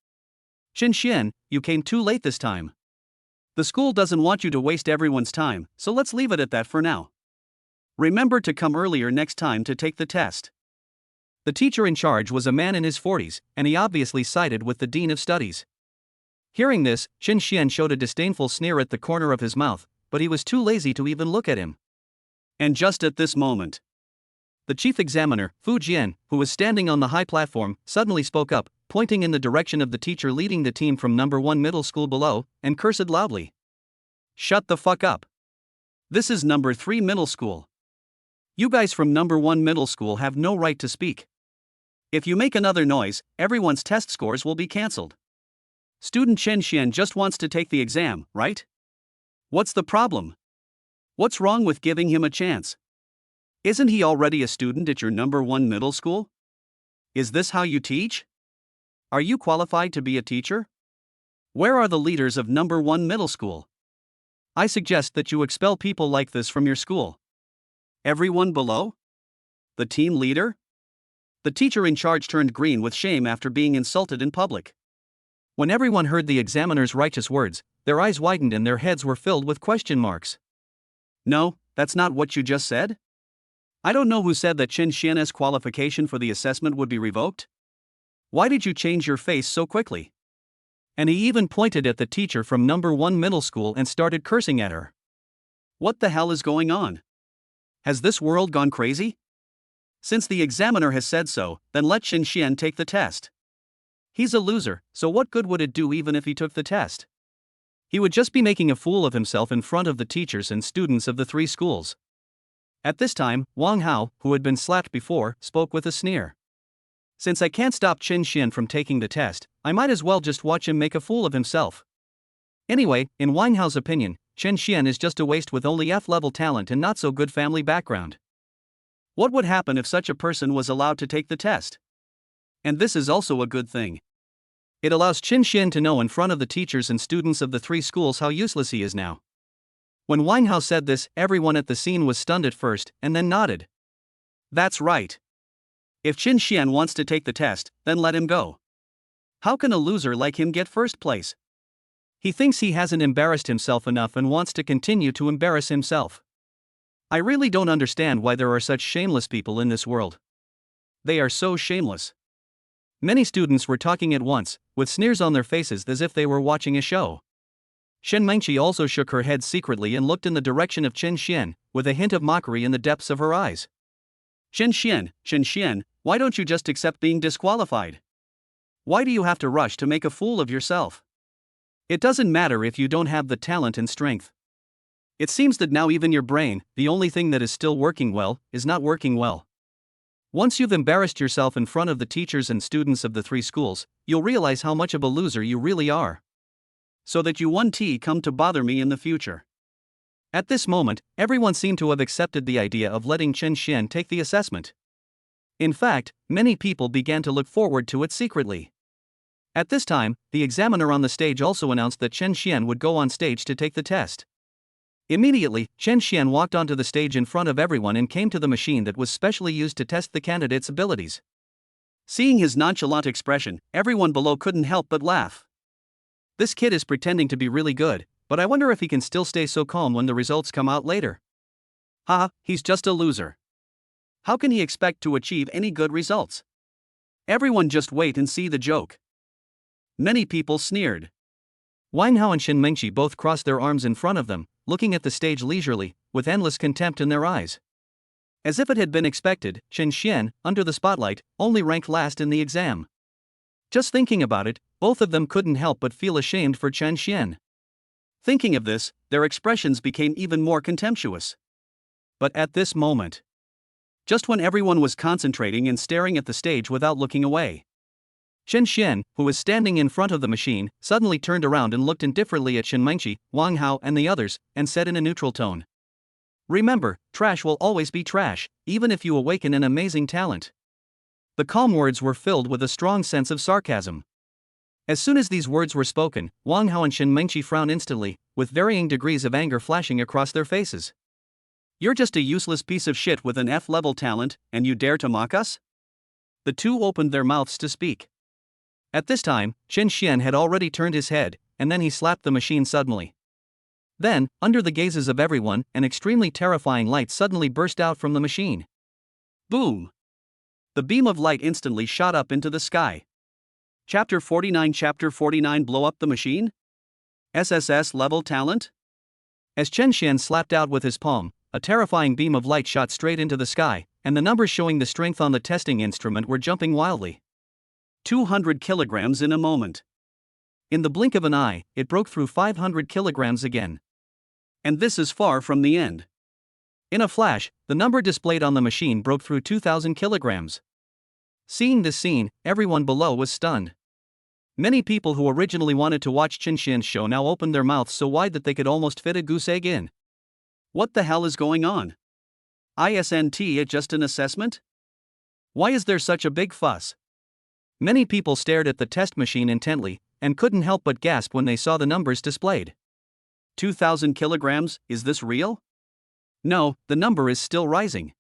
"Chen Xian, you came too late this time. The school doesn't want you to waste everyone's time, so let's leave it at that for now. Remember to come earlier next time to take the test." The teacher in charge was a man in his 40s, and he obviously sided with the dean of studies. Hearing this, Chen Xian showed a disdainful sneer at the corner of his mouth, but he was too lazy to even look at him. And just at this moment, the chief examiner, Fu Jian, who was standing on the high platform, suddenly spoke up, pointing in the direction of the teacher leading the team from No. 1 Middle School below, and cursed loudly. "Shut the fuck up. This is No. 3 Middle School. You guys from No. 1 Middle School have no right to speak. If you make another noise, everyone's test scores will be cancelled. Student Chen Xian just wants to take the exam, right? What's the problem? What's wrong with giving him a chance? Isn't he already a student at your No. 1 Middle School? Is this how you teach? Are you qualified to be a teacher? Where are the leaders of No. 1 Middle School? I suggest that you expel people like this from your school. Everyone below? The team leader?" The teacher in charge turned green with shame after being insulted in public. When everyone heard the examiner's righteous words, their eyes widened and their heads were filled with question marks. "No, that's not what you just said. I don't know who said that Chen Xian's qualification for the assessment would be revoked. Why did you change your face so quickly?" And he even pointed at the teacher from No. 1 Middle School and started cursing at her. What the hell is going on? Has this world gone crazy? Since the examiner has said so, then let Chen Xian take the test. He's a loser, so what good would it do even if he took the test? He would just be making a fool of himself in front of the teachers and students of the 3 schools. At this time, Wang Hao, who had been slapped before, spoke with a sneer. "Since I can't stop Chen Xian from taking the test, I might as well just watch him make a fool of himself. Anyway, in Wang Hao's opinion, Chen Xian is just a waste with only F-level talent and not so good family background. What would happen if such a person was allowed to take the test? And this is also a good thing. It allows Chen Xian to know in front of the teachers and students of the 3 schools how useless he is now. When Wang Hao said this, everyone at the scene was stunned at first, and then nodded. That's right. If Qin Xian wants to take the test, then let him go. How can a loser like him get first place? He thinks he hasn't embarrassed himself enough and wants to continue to embarrass himself. I really don't understand why there are such shameless people in this world. They are so shameless. Many students were talking at once, with sneers on their faces as if they were watching a show. Shen Mengqi also shook her head secretly and looked in the direction of Qin Xian, with a hint of mockery in the depths of her eyes. Qin Xian, why don't you just accept being disqualified? Why do you have to rush to make a fool of yourself? It doesn't matter if you don't have the talent and strength. It seems that now even your brain, the only thing that is still working well, is not working well. Once you've embarrassed yourself in front of the teachers and students of the 3 schools, you'll realize how much of a loser you really are. So that you won't come to bother me in the future. At this moment, everyone seemed to have accepted the idea of letting Qin Xian take the assessment. In fact, many people began to look forward to it secretly. At this time, the examiner on the stage also announced that Qin Xian would go on stage to take the test. Immediately, Qin Xian walked onto the stage in front of everyone and came to the machine that was specially used to test the candidate's abilities. Seeing his nonchalant expression, everyone below couldn't help but laugh. This kid is pretending to be really good, but I wonder if he can still stay so calm when the results come out later. Haha, he's just a loser. How can he expect to achieve any good results? Everyone just wait and see the joke. Many people sneered. Wang Hao and Shen Mengqi both crossed their arms in front of them, looking at the stage leisurely, with endless contempt in their eyes. As if it had been expected, Qin Xian, under the spotlight, only ranked last in the exam. Just thinking about it, both of them couldn't help but feel ashamed for Qin Xian. Thinking of this, their expressions became even more contemptuous. But at this moment, just when everyone was concentrating and staring at the stage without looking away, Qin Xian, who was standing in front of the machine, suddenly turned around and looked indifferently at Shen Mengqi, Wang Hao and the others, and said in a neutral tone, "Remember, trash will always be trash, even if you awaken an amazing talent." The calm words were filled with a strong sense of sarcasm. As soon as these words were spoken, Wang Hao and Shen Mengqi frowned instantly, with varying degrees of anger flashing across their faces. "You're just a useless piece of shit with an F-level talent, and you dare to mock us?" The two opened their mouths to speak. At this time, Qin Xian had already turned his head, and then he slapped the machine suddenly. Then, under the gazes of everyone, an extremely terrifying light suddenly burst out from the machine. Boom! The beam of light instantly shot up into the sky. Chapter 49 Blow up the machine? SSS level talent? As Qin Xian slapped out with his palm, a terrifying beam of light shot straight into the sky, and the numbers showing the strength on the testing instrument were jumping wildly. 200 kilograms in a moment. In the blink of an eye, it broke through 500 kilograms again. And this is far from the end. In a flash, the number displayed on the machine broke through 2,000 kilograms. Seeing this scene, everyone below was stunned. Many people who originally wanted to watch Qin Xian's show now opened their mouths so wide that they could almost fit a goose egg in. What the hell is going on? Isn't it just an assessment? Why is there such a big fuss? Many people stared at the test machine intently, and couldn't help but gasp when they saw the numbers displayed. 2,000 kilograms, is this real? No, the number is still rising.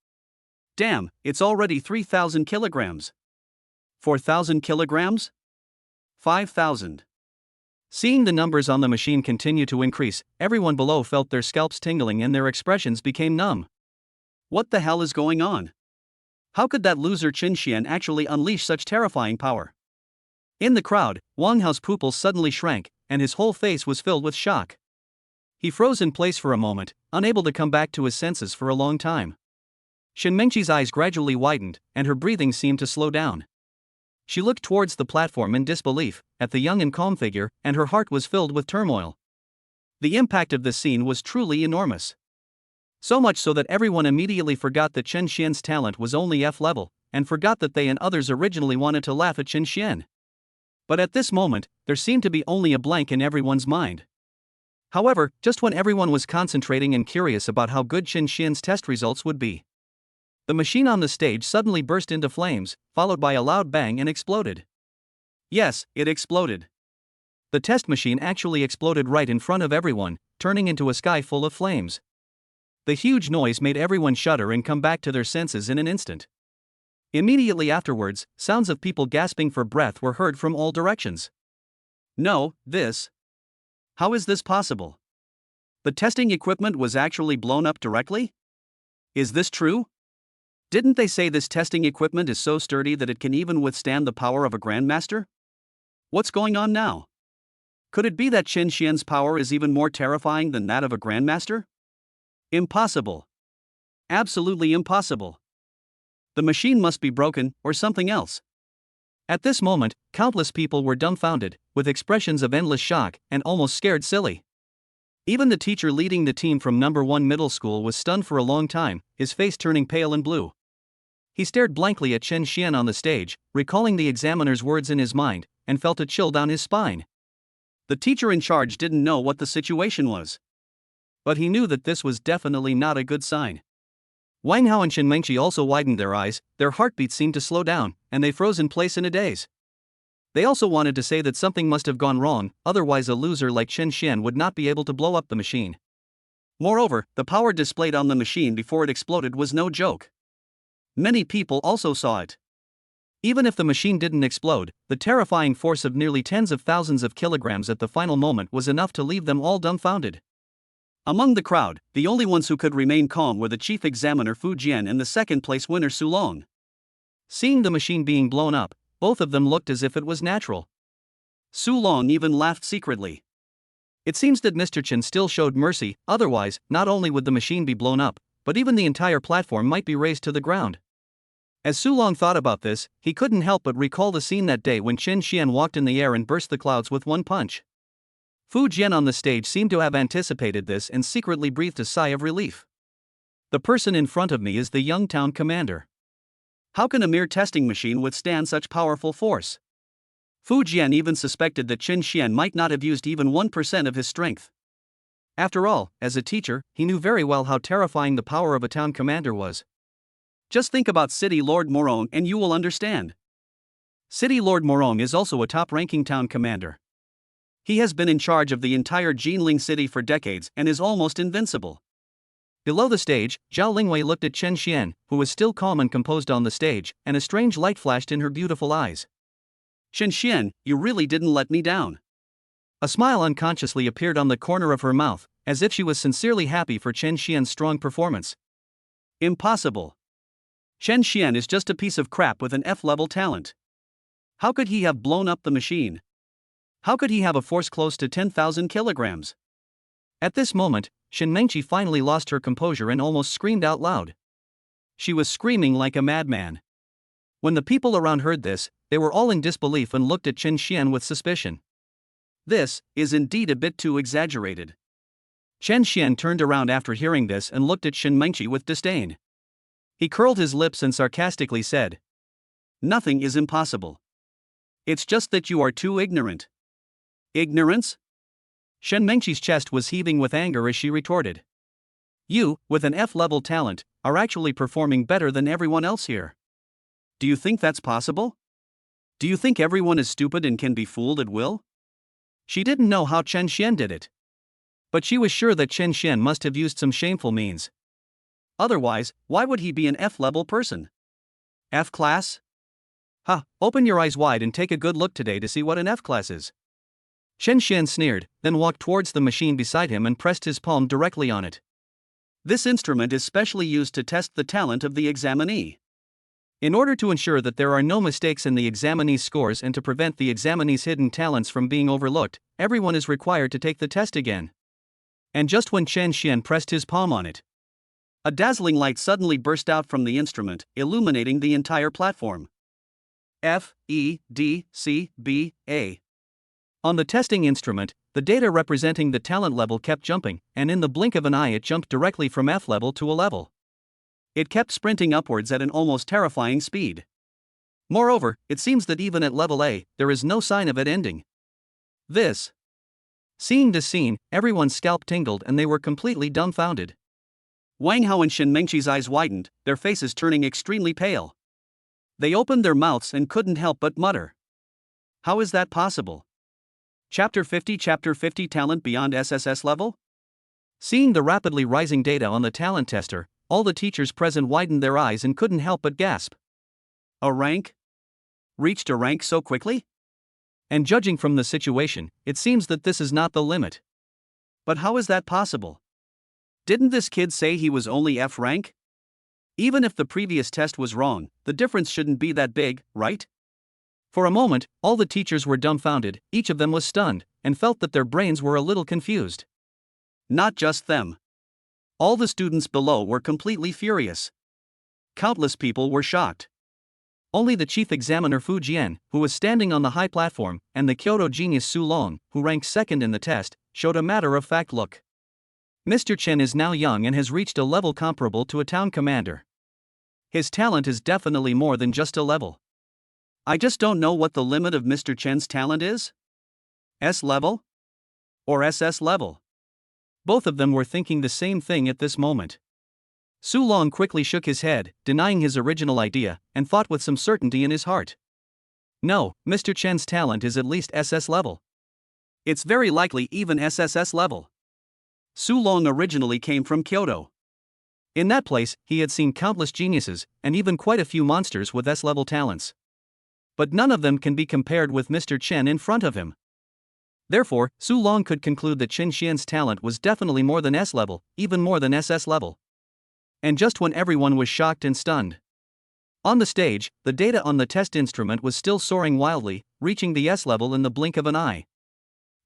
Damn, it's already 3,000 kilograms. 4,000 kilograms? 5,000. Seeing the numbers on the machine continue to increase, everyone below felt their scalps tingling and their expressions became numb. What the hell is going on? How could that loser Qin Xian actually unleash such terrifying power? In the crowd, Wang Hao's pupils suddenly shrank, and his whole face was filled with shock. He froze in place for a moment, unable to come back to his senses for a long time. Shen Mengqi's eyes gradually widened, and her breathing seemed to slow down. She looked towards the platform in disbelief, at the young and calm figure, and her heart was filled with turmoil. The impact of this scene was truly enormous. So much so that everyone immediately forgot that Qin Xian's talent was only F-level, and forgot that they and others originally wanted to laugh at Qin Xian. But at this moment, there seemed to be only a blank in everyone's mind. However, just when everyone was concentrating and curious about how good Qin Xian's test results would be, the machine on the stage suddenly burst into flames, followed by a loud bang and exploded. Yes, it exploded. The test machine actually exploded right in front of everyone, turning into a sky full of flames. The huge noise made everyone shudder and come back to their senses in an instant. Immediately afterwards, sounds of people gasping for breath were heard from all directions. No, this. How is this possible? The testing equipment was actually blown up directly? Is this true? Didn't they say this testing equipment is so sturdy that it can even withstand the power of a grandmaster? What's going on now? Could it be that Chen Xian's power is even more terrifying than that of a grandmaster? Impossible. Absolutely impossible. The machine must be broken, or something else. At this moment, countless people were dumbfounded, with expressions of endless shock, and almost scared silly. Even the teacher leading the team from number 1 middle school was stunned for a long time, his face turning pale and blue. He stared blankly at Chen Xian on the stage, recalling the examiner's words in his mind, and felt a chill down his spine. The teacher in charge didn't know what the situation was. But he knew that this was definitely not a good sign. Wang Hao and Shen Mengqi also widened their eyes, their heartbeats seemed to slow down, and they froze in place in a daze. They also wanted to say that something must have gone wrong, otherwise a loser like Chen Xian would not be able to blow up the machine. Moreover, the power displayed on the machine before it exploded was no joke. Many people also saw it. Even if the machine didn't explode, the terrifying force of nearly tens of thousands of kilograms at the final moment was enough to leave them all dumbfounded. Among the crowd, the only ones who could remain calm were the chief examiner Fu Jian and the second-place winner Su Long. Seeing the machine being blown up, both of them looked as if it was natural. Su Long even laughed secretly. It seems that Mr. Chen still showed mercy, otherwise, not only would the machine be blown up, but even the entire platform might be razed to the ground. As Su Long thought about this, he couldn't help but recall the scene that day when Chen Xian walked in the air and burst the clouds with one punch. Fu Jian on the stage seemed to have anticipated this and secretly breathed a sigh of relief. The person in front of me is the young town commander. How can a mere testing machine withstand such powerful force? Fu Jian even suspected that Chen Xian might not have used even 1% of his strength. After all, as a teacher, he knew very well how terrifying the power of a town commander was. Just think about City Lord Morong and you will understand. City Lord Morong is also a top-ranking town commander. He has been in charge of the entire Ginling city for decades and is almost invincible. Below the stage, Zhao Lingwei looked at Chen Xian, who was still calm and composed on the stage, and a strange light flashed in her beautiful eyes. Chen Xian, you really didn't let me down. A smile unconsciously appeared on the corner of her mouth, as if she was sincerely happy for Chen Xian's strong performance. Impossible. Chen Xian is just a piece of crap with an F-level talent. How could he have blown up the machine? How could he have a force close to 10,000 kilograms? At this moment, Shen Mengqi finally lost her composure and almost screamed out loud. She was screaming like a madman. When the people around heard this, they were all in disbelief and looked at Chen Xian with suspicion. This is indeed a bit too exaggerated. Chen Xian turned around after hearing this and looked at Shen Mengqi with disdain. He curled his lips and sarcastically said, "Nothing is impossible. It's just that you are too ignorant." Ignorance? Shen Mengqi's chest was heaving with anger as she retorted. You, with an F-level talent, are actually performing better than everyone else here. Do you think that's possible? Do you think everyone is stupid and can be fooled at will? She didn't know how Chen Xian did it. But she was sure that Chen Xian must have used some shameful means. Otherwise, why would he be an F-level person? F-class? Open your eyes wide and take a good look today to see what an F-class is. Chen Xian sneered, then walked towards the machine beside him and pressed his palm directly on it. This instrument is specially used to test the talent of the examinee. In order to ensure that there are no mistakes in the examinee's scores and to prevent the examinee's hidden talents from being overlooked, everyone is required to take the test again. And just when Chen Xian pressed his palm on it, a dazzling light suddenly burst out from the instrument, illuminating the entire platform. F, E, D, C, B, A. On the testing instrument, the data representing the talent level kept jumping, and in the blink of an eye it jumped directly from F level to A level. It kept sprinting upwards at an almost terrifying speed. Moreover, it seems that even at level A, there is no sign of it ending. Seeing this scene, everyone's scalp tingled and they were completely dumbfounded. Wang Hao and Shen Mengqi's eyes widened, their faces turning extremely pale. They opened their mouths and couldn't help but mutter. How is that possible? Chapter 50 Talent Beyond SSS Level? Seeing the rapidly rising data on the talent tester, all the teachers present widened their eyes and couldn't help but gasp. A rank? Reached a rank so quickly? And judging from the situation, it seems that this is not the limit. But how is that possible? Didn't this kid say he was only F rank? Even if the previous test was wrong, the difference shouldn't be that big, right? For a moment, all the teachers were dumbfounded, each of them was stunned, and felt that their brains were a little confused. Not just them. All the students below were completely furious. Countless people were shocked. Only the chief examiner Fu Jian, who was standing on the high platform, and the Kyoto genius Su Long, who ranked second in the test, showed a matter-of-fact look. Mr. Chen is now young and has reached a level comparable to a town commander. His talent is definitely more than just a level. I just don't know what the limit of Mr. Chen's talent is? S level? Or SS level? Both of them were thinking the same thing at this moment. Su Long quickly shook his head, denying his original idea, and thought with some certainty in his heart. No, Mr. Chen's talent is at least SS level. It's very likely even SSS level. Su Long originally came from Kyoto. In that place, he had seen countless geniuses, and even quite a few monsters with S-level talents. But none of them can be compared with Mr. Chen in front of him. Therefore, Su Long could conclude that Chen Xian's talent was definitely more than S-level, even more than SS level. And just when everyone was shocked and stunned. On the stage, the data on the test instrument was still soaring wildly, reaching the S-level in the blink of an eye.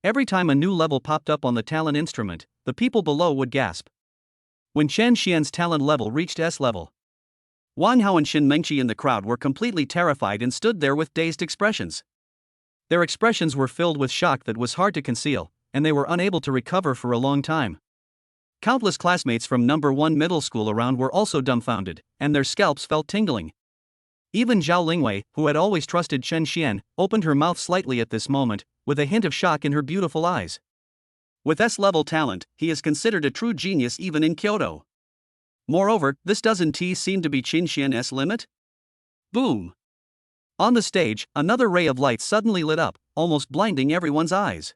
Every time a new level popped up on the talent instrument, the people below would gasp. When Chen Xian's talent level reached S level, Wang Hao and Xin Mengqi in the crowd were completely terrified and stood there with dazed expressions. Their expressions were filled with shock that was hard to conceal, and they were unable to recover for a long time. Countless classmates from number 1 middle school around were also dumbfounded, and their scalps felt tingling. Even Zhao Lingwei, who had always trusted Chen Xian, opened her mouth slightly at this moment, with a hint of shock in her beautiful eyes. With S-level talent, he is considered a true genius even in Kyoto. Moreover, this doesn't seem to be Chen Xian's limit? Boom! On the stage, another ray of light suddenly lit up, almost blinding everyone's eyes.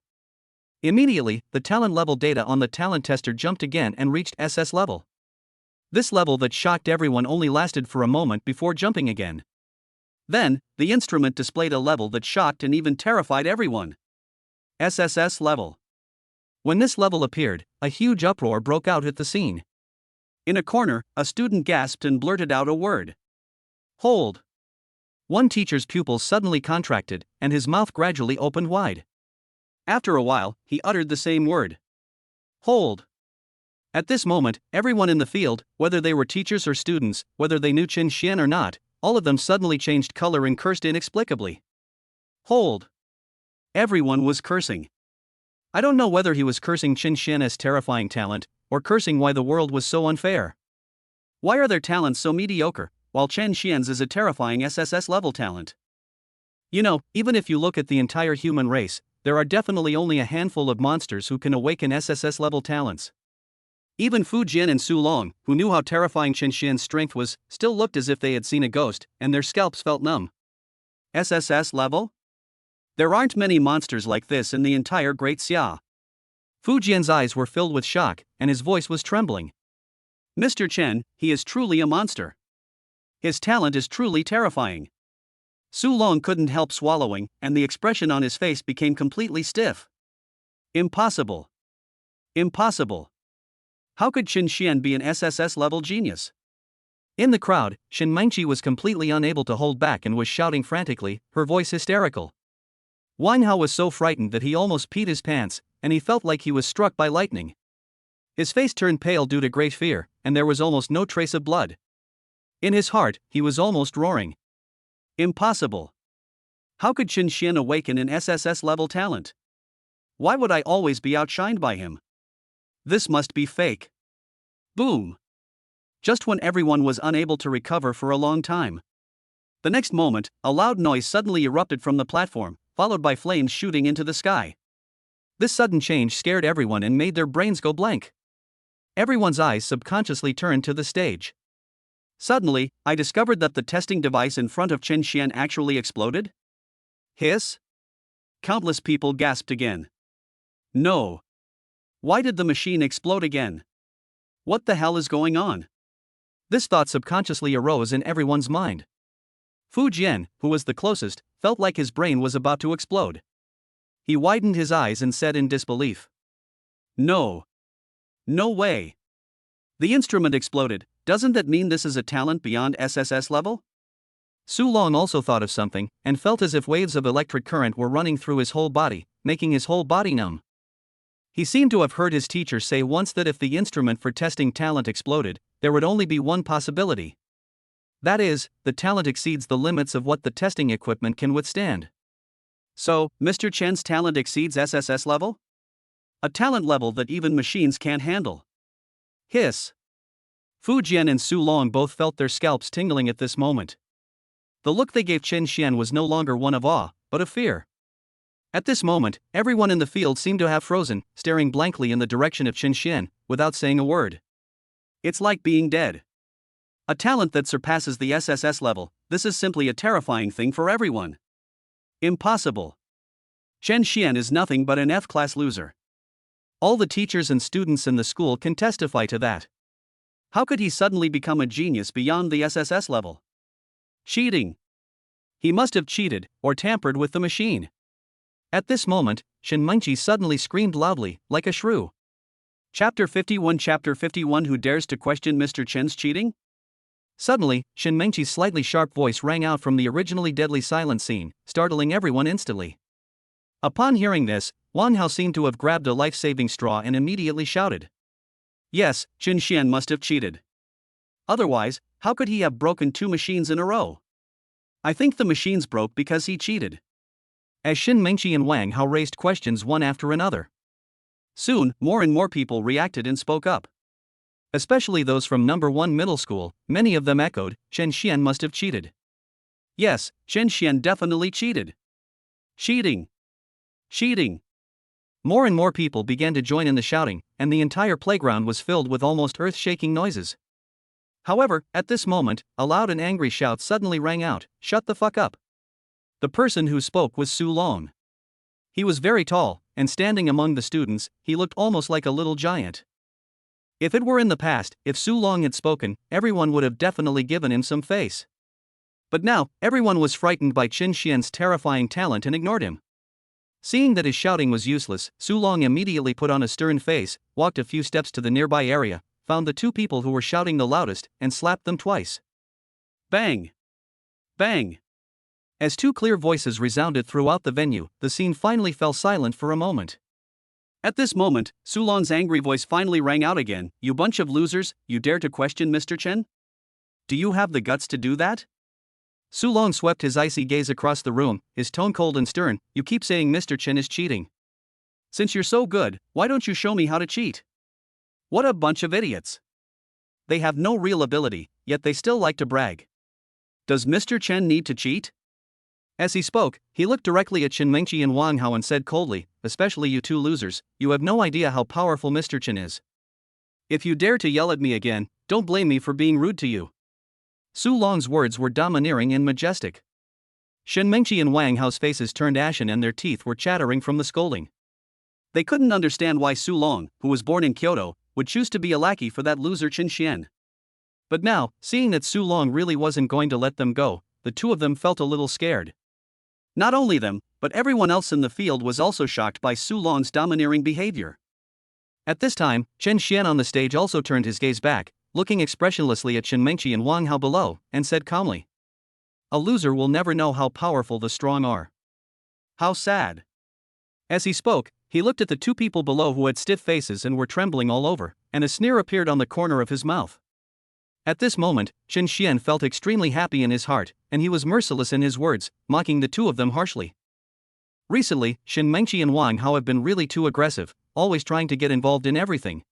Immediately, the talent level data on the talent tester jumped again and reached SS level. This level that shocked everyone only lasted for a moment before jumping again. Then, the instrument displayed a level that shocked and even terrified everyone. SSS level. When this level appeared, a huge uproar broke out at the scene. In a corner, a student gasped and blurted out a word. Hold! One teacher's pupils suddenly contracted, and his mouth gradually opened wide. After a while, he uttered the same word. Hold! At this moment, everyone in the field, whether they were teachers or students, whether they knew Chen Xian or not, all of them suddenly changed color and cursed inexplicably. Hold! Everyone was cursing. I don't know whether he was cursing Chen Xian's terrifying talent, or cursing why the world was so unfair. Why are their talents so mediocre, while Chen Xian's is a terrifying SSS level talent? You know, even if you look at the entire human race, there are definitely only a handful of monsters who can awaken SSS level talents. Even Fu Jian and Su Long, who knew how terrifying Chen Xian's strength was, still looked as if they had seen a ghost, and their scalps felt numb. SSS level? There aren't many monsters like this in the entire Great Xia. Fu Jian's eyes were filled with shock, and his voice was trembling. Mr. Chen, he is truly a monster. His talent is truly terrifying. Su Long couldn't help swallowing, and the expression on his face became completely stiff. Impossible. Impossible. How could Chen Xian be an SSS level genius? In the crowd, Xin Mengqi was completely unable to hold back and was shouting frantically, her voice hysterical. Wang Hao was so frightened that he almost peed his pants, and he felt like he was struck by lightning. His face turned pale due to great fear, and there was almost no trace of blood. In his heart, he was almost roaring. Impossible. How could Chen Xian awaken an SSS level talent? Why would I always be outshined by him? This must be fake. Boom. Just when everyone was unable to recover for a long time. The next moment, a loud noise suddenly erupted from the platform, followed by flames shooting into the sky. This sudden change scared everyone and made their brains go blank. Everyone's eyes subconsciously turned to the stage. Suddenly, I discovered that the testing device in front of Chen Xian actually exploded. Hiss? Countless people gasped again. No. Why did the machine explode again? What the hell is going on? This thought subconsciously arose in everyone's mind. Fu Jian, who was the closest, felt like his brain was about to explode. He widened his eyes and said in disbelief, "No. No way. The instrument exploded. Doesn't that mean this is a talent beyond SSS level?" Su Long also thought of something, and felt as if waves of electric current were running through his whole body, making his whole body numb. He seemed to have heard his teacher say once that if the instrument for testing talent exploded, there would only be one possibility. That is, the talent exceeds the limits of what the testing equipment can withstand. So, Mr. Chen's talent exceeds SSS level? A talent level that even machines can't handle. Hiss. Fu Jian and Su Long both felt their scalps tingling at this moment. The look they gave Chen Xian was no longer one of awe, but of fear. At this moment, everyone in the field seemed to have frozen, staring blankly in the direction of Chen Xian, without saying a word. It's like being dead. A talent that surpasses the SSS level, this is simply a terrifying thing for everyone. Impossible. Chen Xian is nothing but an F-class loser. All the teachers and students in the school can testify to that. How could he suddenly become a genius beyond the SSS level? Cheating. He must have cheated, or tampered with the machine. At this moment, Shen Mengqi suddenly screamed loudly, like a shrew. Chapter 51 Who dares to question Mr. Chen's cheating? Suddenly, Shen Mengqi's slightly sharp voice rang out from the originally deadly silent scene, startling everyone instantly. Upon hearing this, Wang Hao seemed to have grabbed a life-saving straw and immediately shouted. Yes, Chen Xian must have cheated. Otherwise, how could he have broken 2 machines in a row? I think the machines broke because he cheated. As Shen Mengqi and Wang Hao raised questions one after another. Soon, more and more people reacted and spoke up. Especially those from number 1 middle school, many of them echoed, Chen Xian must have cheated. Yes, Chen Xian definitely cheated. Cheating. Cheating. More and more people began to join in the shouting, and the entire playground was filled with almost earth-shaking noises. However, at this moment, a loud and angry shout suddenly rang out, "Shut the fuck up." The person who spoke was Su Long. He was very tall, and standing among the students, he looked almost like a little giant. If it were in the past, if Su Long had spoken, everyone would have definitely given him some face. But now, everyone was frightened by Chen Xian's terrifying talent and ignored him. Seeing that his shouting was useless, Su Long immediately put on a stern face, walked a few steps to the nearby area, found the 2 people who were shouting the loudest, and slapped them twice. Bang! Bang! As 2 clear voices resounded throughout the venue, the scene finally fell silent for a moment. At this moment, Su Long's angry voice finally rang out again. You bunch of losers, you dare to question Mr. Chen? Do you have the guts to do that? Su Long swept his icy gaze across the room, his tone cold and stern. You keep saying Mr. Chen is cheating. Since you're so good, why don't you show me how to cheat? What a bunch of idiots. They have no real ability, yet they still like to brag. Does Mr. Chen need to cheat? As he spoke, he looked directly at Chen Mengqi and Wang Hao and said coldly, especially you 2 losers, you have no idea how powerful Mr. Chen is. If you dare to yell at me again, don't blame me for being rude to you. Su Long's words were domineering and majestic. Shen Mengqi and Wang Hao's faces turned ashen and their teeth were chattering from the scolding. They couldn't understand why Su Long, who was born in Kyoto, would choose to be a lackey for that loser Chen Xian. But now, seeing that Su Long really wasn't going to let them go, the 2 of them felt a little scared. Not only them, but everyone else in the field was also shocked by Su Long's domineering behavior. At this time, Chen Xian on the stage also turned his gaze back, looking expressionlessly at Shen Mengqi and Wang Hao below, and said calmly, a loser will never know how powerful the strong are. How sad. As he spoke, he looked at the 2 people below who had stiff faces and were trembling all over, and a sneer appeared on the corner of his mouth. At this moment, Chen Xian felt extremely happy in his heart, and he was merciless in his words, mocking the 2 of them harshly. Recently, Shen Mengqi and Wang Hao have been really too aggressive, always trying to get involved in everything.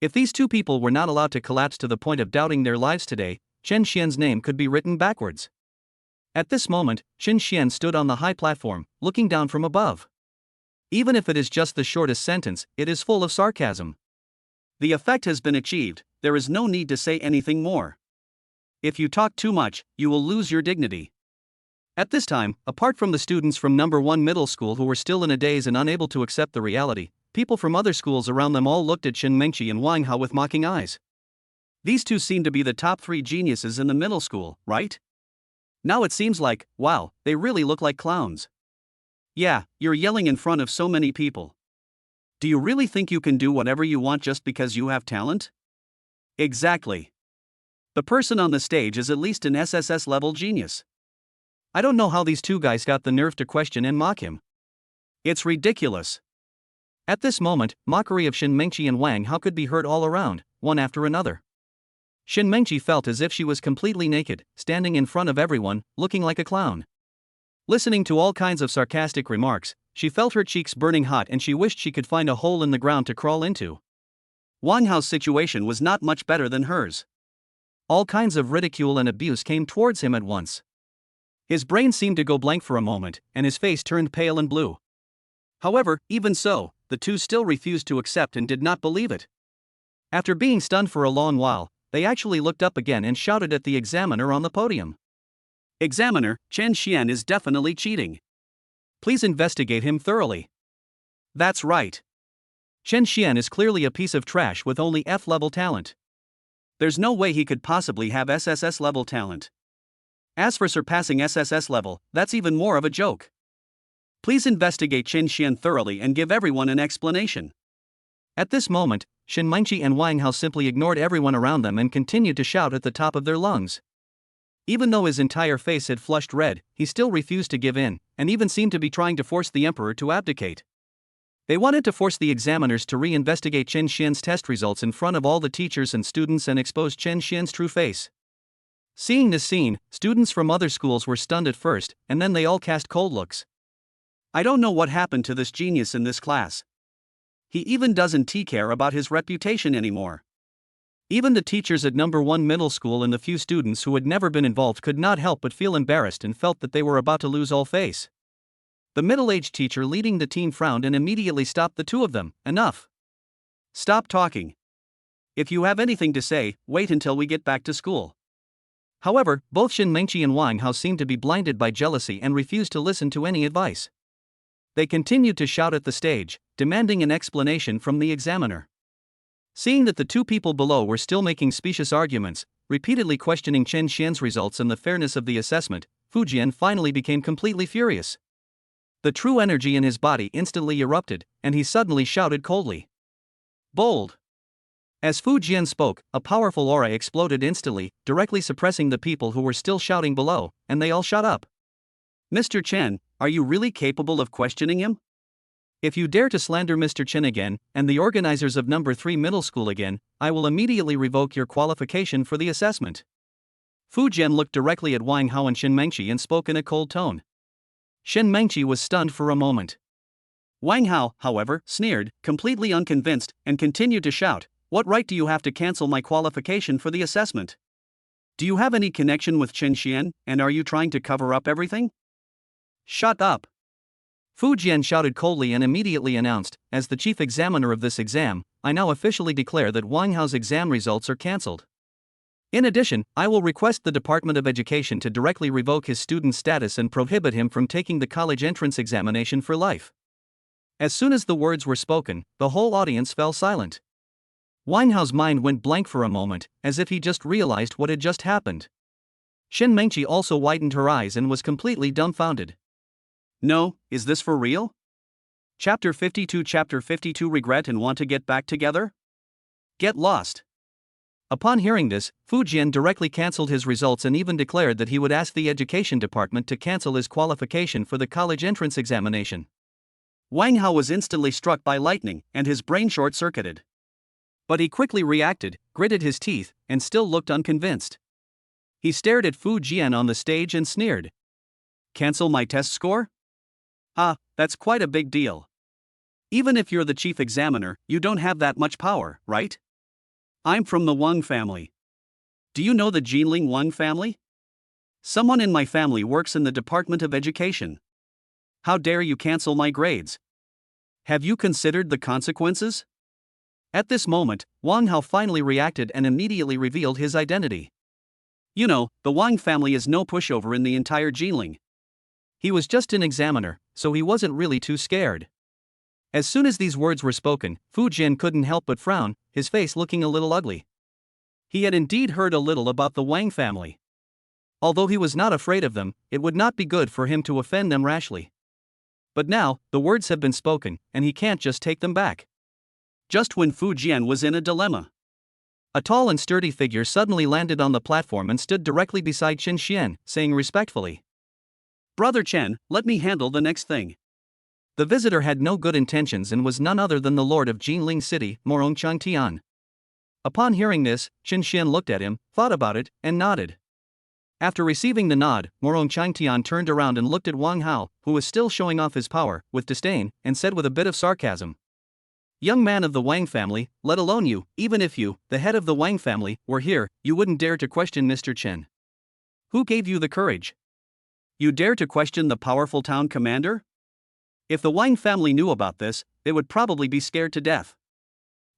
If these 2 people were not allowed to collapse to the point of doubting their lives today, Chen Xian's name could be written backwards. At this moment, Chen Xian stood on the high platform, looking down from above. Even if it is just the shortest sentence, it is full of sarcasm. The effect has been achieved, there is no need to say anything more. If you talk too much, you will lose your dignity. At this time, apart from the students from number 1 middle school who were still in a daze and unable to accept the reality, people from other schools around them all looked at Shin Mengqi and Wang Hao with mocking eyes. These two seem to be the top 3 geniuses in the middle school, right? Now it seems like, wow, they really look like clowns. Yeah, you're yelling in front of so many people. Do you really think you can do whatever you want just because you have talent? Exactly. The person on the stage is at least an SSS level genius. I don't know how these two guys got the nerve to question and mock him. It's ridiculous. At this moment, mockery of Shin Mengqi and Wang Hao could be heard all around, one after another. Shin Mengqi felt as if she was completely naked, standing in front of everyone, looking like a clown. Listening to all kinds of sarcastic remarks, she felt her cheeks burning hot and she wished she could find a hole in the ground to crawl into. Wang Hao's situation was not much better than hers. All kinds of ridicule and abuse came towards him at once. His brain seemed to go blank for a moment, and his face turned pale and blue. However, even so, the two still refused to accept and did not believe it. After being stunned for a long while, they actually looked up again and shouted at the examiner on the podium. Examiner, Chen Xian is definitely cheating. Please investigate him thoroughly. That's right. Chen Xian is clearly a piece of trash with only F-level talent. There's no way he could possibly have SSS level talent. As for surpassing SSS level, that's even more of a joke. Please investigate Chen Xian thoroughly and give everyone an explanation. At this moment, Shin Mengqi and Wang Hao simply ignored everyone around them and continued to shout at the top of their lungs. Even though his entire face had flushed red, he still refused to give in, and even seemed to be trying to force the emperor to abdicate. They wanted to force the examiners to re-investigate Chen Xian's test results in front of all the teachers and students and expose Chen Xian's true face. Seeing this scene, students from other schools were stunned at first, and then they all cast cold looks. I don't know what happened to this genius in this class. He even doesn't care about his reputation anymore. Even the teachers at number 1 middle school and the few students who had never been involved could not help but feel embarrassed and felt that they were about to lose all face. The middle-aged teacher leading the team frowned and immediately stopped the two of them. Enough. Stop talking. If you have anything to say, wait until we get back to school. However, both Shin Mengqi and Wang Hao seemed to be blinded by jealousy and refused to listen to any advice. They continued to shout at the stage, demanding an explanation from the examiner. Seeing that the two people below were still making specious arguments, repeatedly questioning Chen Xian's results and the fairness of the assessment, Fu Jian finally became completely furious. The true energy in his body instantly erupted, and he suddenly shouted coldly. Bold! As Fu Jian spoke, a powerful aura exploded instantly, directly suppressing the people who were still shouting below, and they all shut up. Mr. Chen, are you really capable of questioning him? If you dare to slander Mr. Chen again, and the organizers of number 3 middle school again, I will immediately revoke your qualification for the assessment. Fu Jian looked directly at Wang Hao and Shin Mengqi and spoke in a cold tone. Shin Mengqi was stunned for a moment. Wang Hao, however, sneered, completely unconvinced, and continued to shout, what right do you have to cancel my qualification for the assessment? Do you have any connection with Chen Xian, and are you trying to cover up everything? Shut up! Fu Jian shouted coldly and immediately announced, as the chief examiner of this exam, I now officially declare that Wang Hao's exam results are cancelled. In addition, I will request the Department of Education to directly revoke his student status and prohibit him from taking the college entrance examination for life. As soon as the words were spoken, the whole audience fell silent. Wang Hao's mind went blank for a moment, as if he just realized what had just happened. Shin Mengqi also widened her eyes and was completely dumbfounded. No, is this for real? Chapter 52 Regret and want to get back together? Get lost. Upon hearing this, Fu Jian directly cancelled his results and even declared that he would ask the education department to cancel his qualification for the college entrance examination. Wang Hao was instantly struck by lightning, and his brain short-circuited. But he quickly reacted, gritted his teeth, and still looked unconvinced. He stared at Fu Jian on the stage and sneered. Cancel my test score? Ah, that's quite a big deal. Even if you're the chief examiner, you don't have that much power, right? I'm from the Wang family. Do you know the Ginling Wang family? Someone in my family works in the Department of Education. How dare you cancel my grades? Have you considered the consequences? At this moment, Wang Hao finally reacted and immediately revealed his identity. You know, the Wang family is no pushover in the entire Ginling. He was just an examiner, so he wasn't really too scared. As soon as these words were spoken, Fu Jin couldn't help but frown, his face looking a little ugly. He had indeed heard a little about the Wang family. Although he was not afraid of them, it would not be good for him to offend them rashly. But now, the words have been spoken, and he can't just take them back. Just when Fu Jian was in a dilemma, a tall and sturdy figure suddenly landed on the platform and stood directly beside Qin Xian, saying respectfully, "Brother Chen, let me handle the next thing." The visitor had no good intentions and was none other than the lord of Ginling City, Morong Changtian. Upon hearing this, Qin Xian looked at him, thought about it, and nodded. After receiving the nod, Morong Changtian turned around and looked at Wang Hao, who was still showing off his power, with disdain, and said with a bit of sarcasm, "Young man of the Wang family, let alone you, even if you, the head of the Wang family, were here, you wouldn't dare to question Mr. Chen. Who gave you the courage? You dare to question the powerful town commander? If the Wang family knew about this, they would probably be scared to death."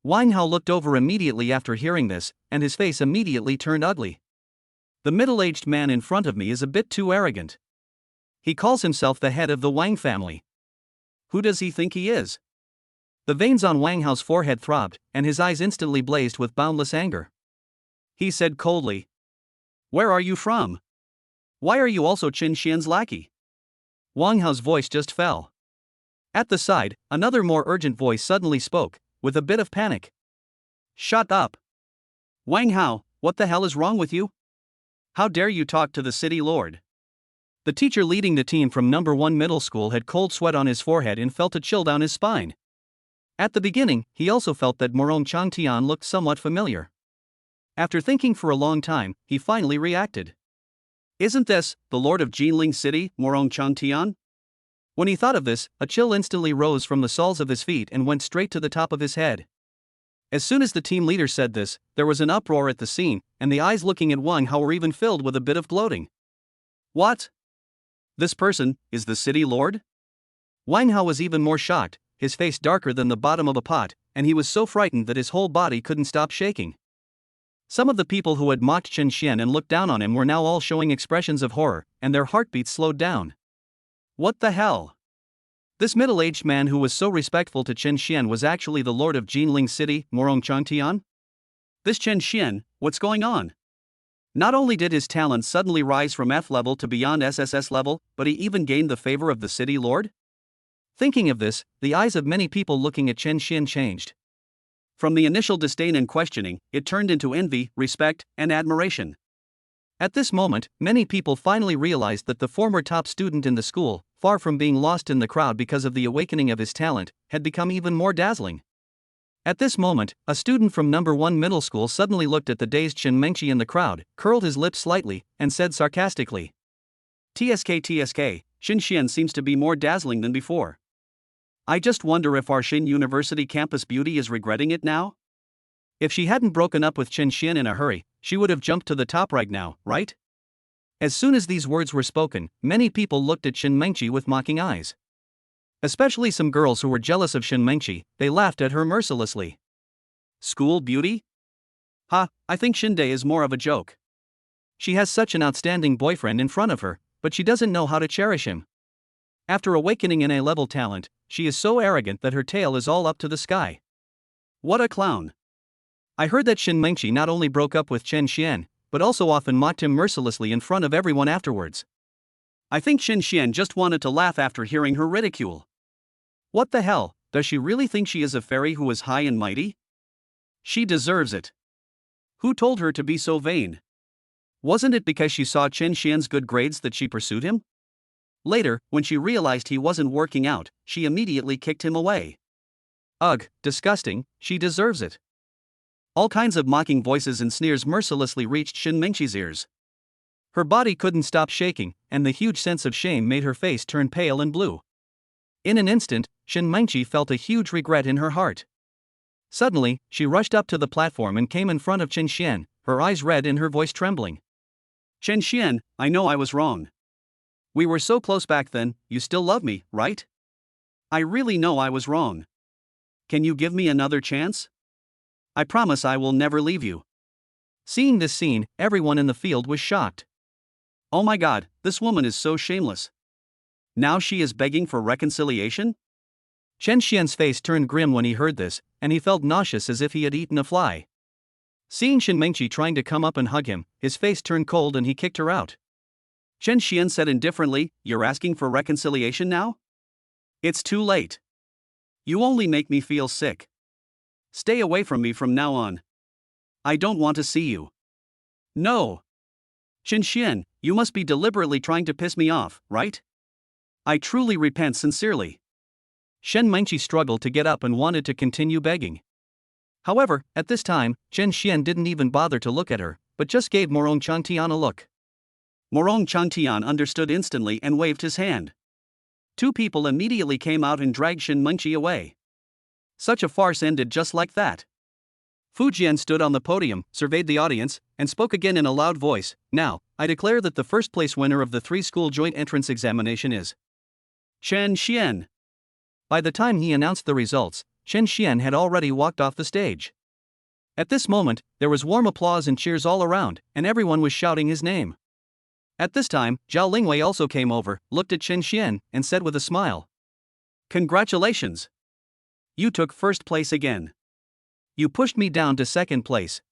Wang Hao looked over immediately after hearing this, and his face immediately turned ugly. The middle-aged man in front of me is a bit too arrogant. He calls himself the head of the Wang family. Who does he think he is? The veins on Wang Hao's forehead throbbed, and his eyes instantly blazed with boundless anger. He said coldly, "Where are you from? Why are you also Qin Xian's lackey?" Wang Hao's voice just fell. At the side, another more urgent voice suddenly spoke, with a bit of panic. "Shut up! Wang Hao, what the hell is wrong with you? How dare you talk to the city lord?" The teacher leading the team from number 1 middle school had cold sweat on his forehead and felt a chill down his spine. At the beginning, he also felt that Morong Changtian looked somewhat familiar. After thinking for a long time, he finally reacted. "Isn't this the lord of Ginling City, Morong Changtian?" When he thought of this, a chill instantly rose from the soles of his feet and went straight to the top of his head. As soon as the team leader said this, there was an uproar at the scene, and the eyes looking at Wang Hao were even filled with a bit of gloating. "What? This person is the city lord?" Wang Hao was even more shocked, his face darker than the bottom of a pot, and he was so frightened that his whole body couldn't stop shaking. Some of the people who had mocked Qin Xian and looked down on him were now all showing expressions of horror, and their heartbeats slowed down. What the hell? This middle-aged man who was so respectful to Qin Xian was actually the lord of Ginling City, Morong Changtian? This Qin Xian, what's going on? Not only did his talent suddenly rise from F level to beyond SSS level, but he even gained the favor of the city lord? Thinking of this, the eyes of many people looking at Qin Xian changed. From the initial disdain and questioning, it turned into envy, respect, and admiration. At this moment, many people finally realized that the former top student in the school, far from being lost in the crowd because of the awakening of his talent, had become even more dazzling. At this moment, a student from number 1 middle school suddenly looked at the dazed Shen Mengqi in the crowd, curled his lips slightly, and said sarcastically, "TSK, Xin Xian seems to be more dazzling than before. I just wonder if our Xin University campus beauty is regretting it now? If she hadn't broken up with Qin Xian in a hurry, she would have jumped to the top right now, right?" As soon as these words were spoken, many people looked at Shen Mengqi with mocking eyes. Especially some girls who were jealous of Shen Mengqi, they laughed at her mercilessly. School beauty? Ha, I think Shinde is more of a joke. She has such an outstanding boyfriend in front of her, but she doesn't know how to cherish him. After awakening an A-level talent, she is so arrogant that her tail is all up to the sky. What a clown. I heard that Shen Mengqi not only broke up with Qin Xian, but also often mocked him mercilessly in front of everyone afterwards. I think Qin Xian just wanted to laugh after hearing her ridicule. What the hell, does she really think she is a fairy who is high and mighty? She deserves it. Who told her to be so vain? Wasn't it because she saw Qin Xian's good grades that she pursued him? Later, when she realized he wasn't working out, she immediately kicked him away. Ugh, disgusting, she deserves it. All kinds of mocking voices and sneers mercilessly reached Shen Mengqi's ears. Her body couldn't stop shaking, and the huge sense of shame made her face turn pale and blue. In an instant, Shen Mengqi felt a huge regret in her heart. Suddenly, she rushed up to the platform and came in front of Qin Xian, her eyes red and her voice trembling. "Qin Xian, I know I was wrong. We were so close back then, you still love me, right? I really know I was wrong. Can you give me another chance? I promise I will never leave you." Seeing this scene, everyone in the field was shocked. Oh my god, this woman is so shameless. Now she is begging for reconciliation? Chen Xian's face turned grim when he heard this, and he felt nauseous as if he had eaten a fly. Seeing Shen Mengqi trying to come up and hug him, his face turned cold and he kicked her out. Chen Xian said indifferently, "You're asking for reconciliation now? It's too late. You only make me feel sick. Stay away from me from now on. I don't want to see you." "No. Chen Xian, you must be deliberately trying to piss me off, right? I truly repent sincerely." Shen Mengqi struggled to get up and wanted to continue begging. However, at this time, Chen Xian didn't even bother to look at her, but just gave Morong Changtian a look. Morong Changtian understood instantly and waved his hand. Two people immediately came out and dragged Shen Mengqi away. Such a farce ended just like that. Fu Jian stood on the podium, surveyed the audience, and spoke again in a loud voice. "Now, I declare that the first place winner of the three-school joint entrance examination is Chen Xian." By the time he announced the results, Chen Xian had already walked off the stage. At this moment, there was warm applause and cheers all around, and everyone was shouting his name. At this time, Zhao Lingwei also came over, looked at Chen Xian, and said with a smile, "Congratulations! You took first place again. You pushed me down to second place.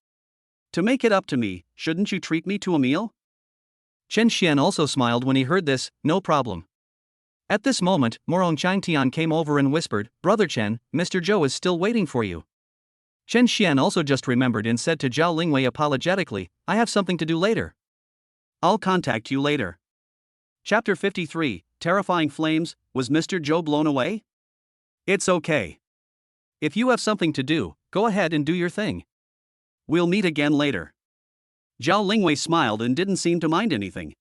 To make it up to me, shouldn't you treat me to a meal?" Chen Xian also smiled when he heard this. "No problem." At this moment, Morong Changtian came over and whispered, "Brother Chen, Mr. Zhou is still waiting for you." Chen Xian also just remembered and said to Zhao Lingwei apologetically, "I have something to do later. I'll contact you later." Chapter 53, Terrifying Flames. Was Mr. Zhou blown away? It's okay. If you have something to do, go ahead and do your thing. We'll meet again later. Zhao Lingwei smiled and didn't seem to mind anything.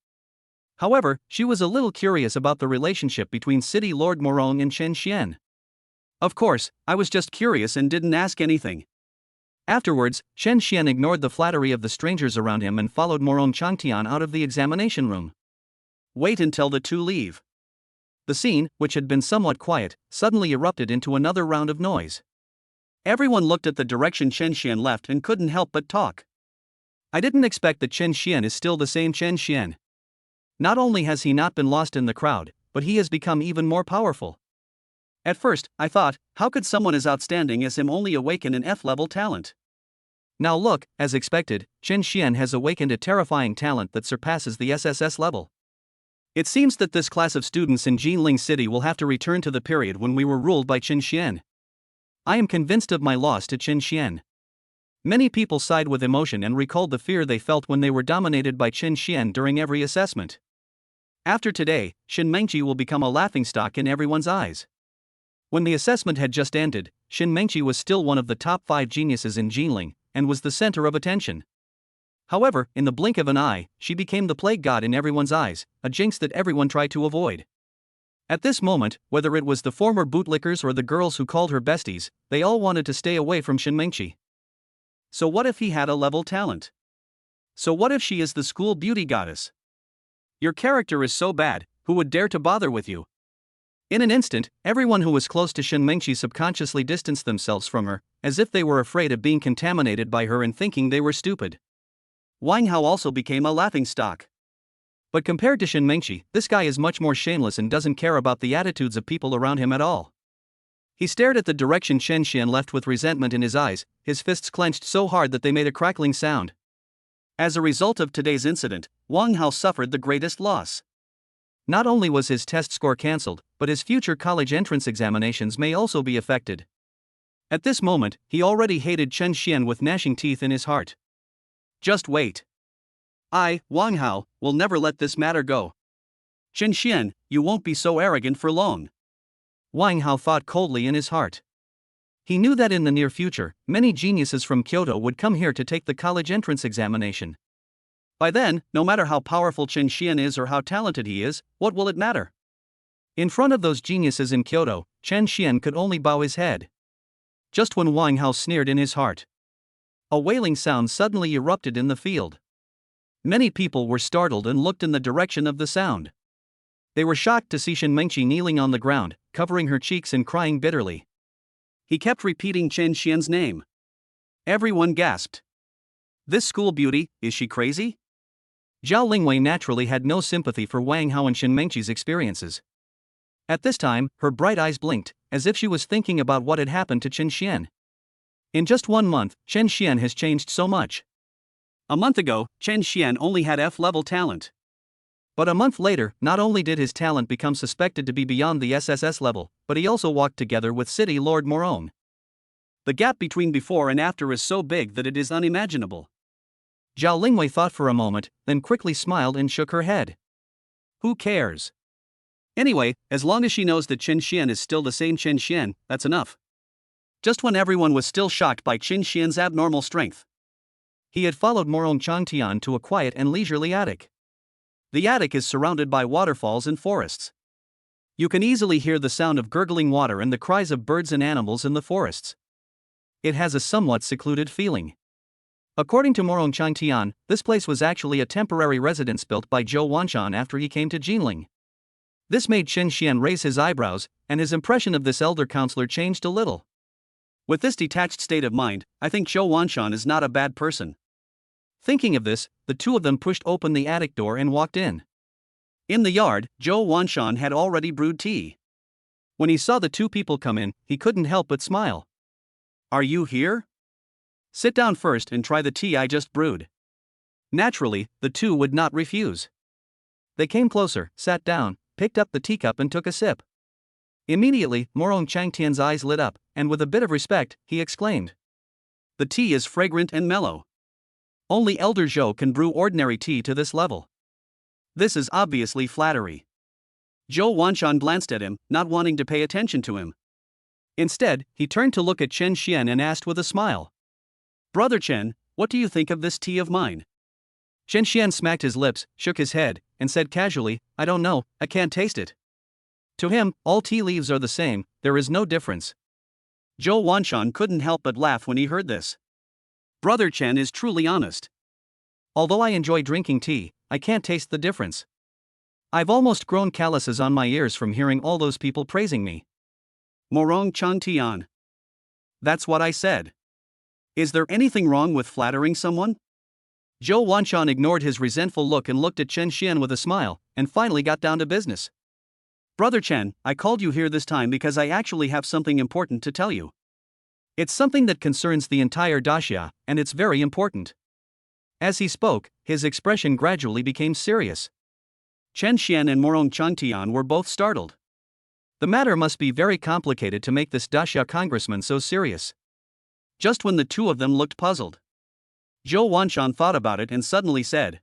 However, she was a little curious about the relationship between City Lord Morong and Chen Xian. "Of course, I was just curious and didn't ask anything." Afterwards, Chen Xian ignored the flattery of the strangers around him and followed Morong Changtian out of the examination room. Wait until the two leave. The scene, which had been somewhat quiet, suddenly erupted into another round of noise. Everyone looked at the direction Chen Xian left and couldn't help but talk. "I didn't expect that Chen Xian is still the same Chen Xian. Not only has he not been lost in the crowd, but he has become even more powerful. At first, I thought, how could someone as outstanding as him only awaken an F-level talent? Now look, as expected, Chen Xian has awakened a terrifying talent that surpasses the SSS level. It seems that this class of students in Ginling City will have to return to the period when we were ruled by Chen Xian. I am convinced of my loss to Chen Xian." Many people sighed with emotion and recalled the fear they felt when they were dominated by Chen Xian during every assessment. After today, Shen Mengqi will become a laughingstock in everyone's eyes. When the assessment had just ended, Shen Mengqi was still one of the top 5 geniuses in Ginling, and was the center of attention. However, in the blink of an eye, she became the plague god in everyone's eyes, a jinx that everyone tried to avoid. At this moment, whether it was the former bootlickers or the girls who called her besties, they all wanted to stay away from Shen Mengqi. So what if he had a level talent? So what if she is the school beauty goddess? Your character is so bad, who would dare to bother with you? In an instant, everyone who was close to Shen Mengqi subconsciously distanced themselves from her, as if they were afraid of being contaminated by her and thinking they were stupid. Wang Hao also became a laughingstock. But compared to Shen Mengqi, this guy is much more shameless and doesn't care about the attitudes of people around him at all. He stared at the direction Chen Xian left with resentment in his eyes, his fists clenched so hard that they made a crackling sound. As a result of today's incident, Wang Hao suffered the greatest loss. Not only was his test score cancelled, but his future college entrance examinations may also be affected. At this moment, he already hated Chen Xian with gnashing teeth in his heart. Just wait. I, Wang Hao, will never let this matter go. Chen Xian, you won't be so arrogant for long. Wang Hao thought coldly in his heart. He knew that in the near future, many geniuses from Kyoto would come here to take the college entrance examination. By then, no matter how powerful Chen Xian is or how talented he is, what will it matter? In front of those geniuses in Kyoto, Chen Xian could only bow his head. Just when Wang Hao sneered in his heart, a wailing sound suddenly erupted in the field. Many people were startled and looked in the direction of the sound. They were shocked to see Shen Mengqi kneeling on the ground, covering her cheeks and crying bitterly. He kept repeating Chen Xian's name. Everyone gasped. This school beauty, is she crazy? Zhao Lingwei naturally had no sympathy for Wang Hao and Shen Mengqi's experiences. At this time, her bright eyes blinked, as if she was thinking about what had happened to Chen Xian. In just 1 month, Chen Xian has changed so much. A month ago, Chen Xian only had F-level talent. But a month later, not only did his talent become suspected to be beyond the SSS level, but he also walked together with City Lord Morong. The gap between before and after is so big that it is unimaginable. Zhao Lingwei thought for a moment, then quickly smiled and shook her head. Who cares? Anyway, as long as she knows that Chen Xian is still the same Chen Xian, that's enough. Just when everyone was still shocked by Chen Xian's abnormal strength, he had followed Morong Changtian to a quiet and leisurely attic. The attic is surrounded by waterfalls and forests. You can easily hear the sound of gurgling water and the cries of birds and animals in the forests. It has a somewhat secluded feeling. According to Morong Changtian, this place was actually a temporary residence built by Zhou Wanshan after he came to Ginling. This made Chen Xian raise his eyebrows, and his impression of this elder counselor changed a little. With this detached state of mind, I think Zhou Wanshan is not a bad person. Thinking of this, the two of them pushed open the attic door and walked in. In the yard, Zhou Wanshan had already brewed tea. When he saw the two people come in, he couldn't help but smile. Are you here? Sit down first and try the tea I just brewed. Naturally, the two would not refuse. They came closer, sat down, picked up the teacup and took a sip. Immediately, Morong Changtian's eyes lit up, and with a bit of respect, he exclaimed. The tea is fragrant and mellow. Only Elder Zhou can brew ordinary tea to this level. This is obviously flattery. Zhou Wanshan glanced at him, not wanting to pay attention to him. Instead, he turned to look at Chen Xian and asked with a smile. Brother Chen, what do you think of this tea of mine? Chen Xian smacked his lips, shook his head, and said casually, I don't know, I can't taste it. To him, all tea leaves are the same, there is no difference. Zhou Wanshan couldn't help but laugh when he heard this. Brother Chen is truly honest. Although I enjoy drinking tea, I can't taste the difference. I've almost grown calluses on my ears from hearing all those people praising me. Morong Changtian. That's what I said. Is there anything wrong with flattering someone? Zhou Wanshan ignored his resentful look and looked at Chen Xian with a smile, and finally got down to business. Brother Chen, I called you here this time because I actually have something important to tell you. It's something that concerns the entire daxia, and it's very important. As he spoke, his expression gradually became serious. Chen Xian and Morong Changtian were both startled. The matter must be very complicated to make this daxia congressman so serious. Just when the two of them looked puzzled, Zhou Wanshan thought about it and suddenly said,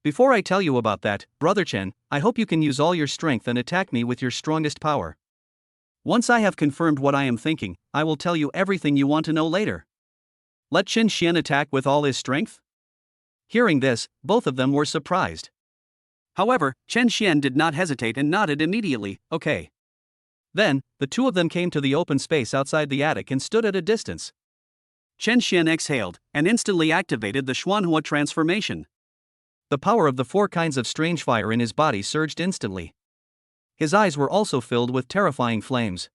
Before I tell you about that, Brother Chen, I hope you can use all your strength and attack me with your strongest power. Once I have confirmed what I am thinking, I will tell you everything you want to know later. Let Chen Xian attack with all his strength? Hearing this, both of them were surprised. However, Chen Xian did not hesitate and nodded immediately, okay. Then, the two of them came to the open space outside the attic and stood at a distance. Chen Xian exhaled, and instantly activated the Xuanhua transformation. The power of the 4 kinds of strange fire in his body surged instantly. His eyes were also filled with terrifying flames.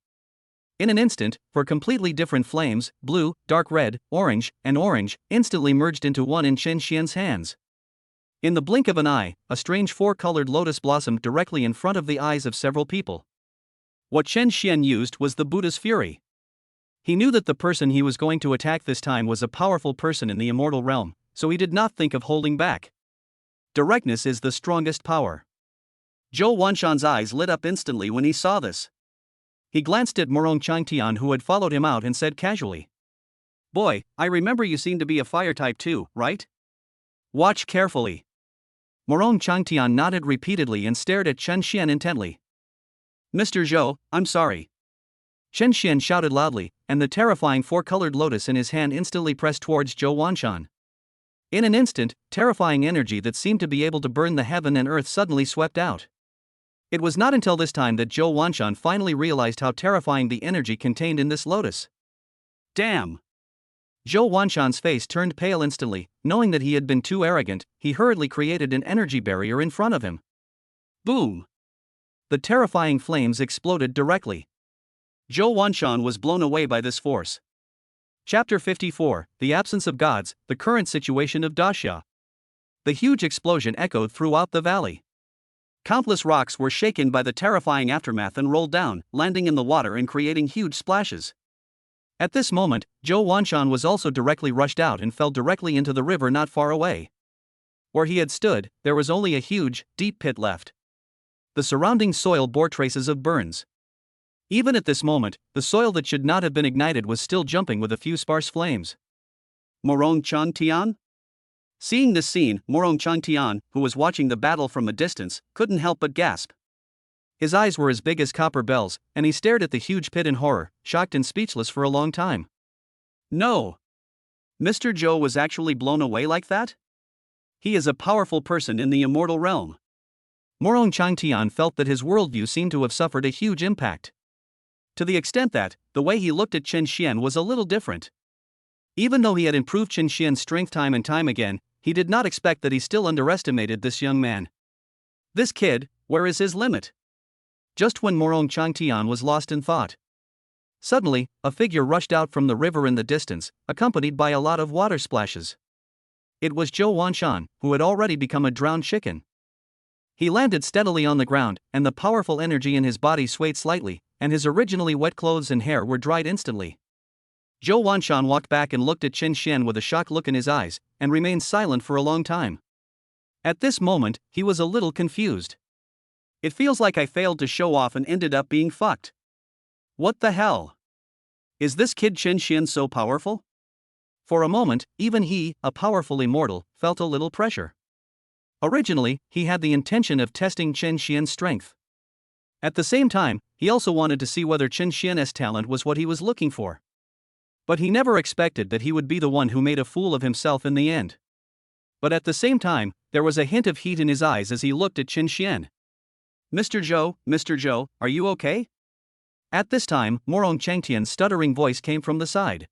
In an instant, 4 completely different flames, blue, dark red, orange, and orange, instantly merged into one in Chen Xian's hands. In the blink of an eye, a strange 4-colored lotus blossomed directly in front of the eyes of several people. What Chen Xian used was the Buddha's fury. He knew that the person he was going to attack this time was a powerful person in the immortal realm, so he did not think of holding back. Directness is the strongest power. Zhou Wanshan's eyes lit up instantly when he saw this. He glanced at Morong Changtian, who had followed him out, and said casually, Boy, I remember you seem to be a fire type too, right? Watch carefully. Morong Changtian nodded repeatedly and stared at Chen Xian intently. Mr. Zhou, I'm sorry. Chen Xian shouted loudly, and the terrifying 4-colored lotus in his hand instantly pressed towards Zhou Wanshan. In an instant, terrifying energy that seemed to be able to burn the heaven and earth suddenly swept out. It was not until this time that Zhou Wanshan finally realized how terrifying the energy contained in this lotus. Damn! Zhou Wanshan's face turned pale instantly. Knowing that he had been too arrogant, he hurriedly created an energy barrier in front of him. Boom! The terrifying flames exploded directly. Zhou Wanshan was blown away by this force. Chapter 54, The Absence of Gods, the Current Situation of daxia. The huge explosion echoed throughout the valley. Countless rocks were shaken by the terrifying aftermath and rolled down, landing in the water and creating huge splashes. At this moment, Zhou Wanshan was also directly rushed out and fell directly into the river not far away. Where he had stood, there was only a huge, deep pit left. The surrounding soil bore traces of burns. Even at this moment, the soil that should not have been ignited was still jumping with a few sparse flames. Morong Changtian? Seeing this scene, Morong Changtian, who was watching the battle from a distance, couldn't help but gasp. His eyes were as big as copper bells, and he stared at the huge pit in horror, shocked and speechless for a long time. No! Mr. Zhou was actually blown away like that? He is a powerful person in the immortal realm. Morong Changtian felt that his worldview seemed to have suffered a huge impact. To the extent that, the way he looked at Chen Xian was a little different. Even though he had improved Chen Xian's strength time and time again, he did not expect that he still underestimated this young man. This kid, where is his limit? Just when Morong Changtian was lost in thought, suddenly, a figure rushed out from the river in the distance, accompanied by a lot of water splashes. It was Zhou Wanshan, who had already become a drowned chicken. He landed steadily on the ground, and the powerful energy in his body swayed slightly, and his originally wet clothes and hair were dried instantly. Zhou Wanshan walked back and looked at Chen Xian with a shocked look in his eyes, and remained silent for a long time. At this moment, he was a little confused. It feels like I failed to show off and ended up being fucked. What the hell? Is this kid Chen Xian so powerful? For a moment, even he, a powerful immortal, felt a little pressure. Originally, he had the intention of testing Chen Xian's strength. At the same time, he also wanted to see whether Chen Xian's talent was what he was looking for. But he never expected that he would be the one who made a fool of himself in the end. But at the same time, there was a hint of heat in his eyes as he looked at Chen Xian. Mr. Zhou, are you okay? At this time, Morong Changtian's stuttering voice came from the side.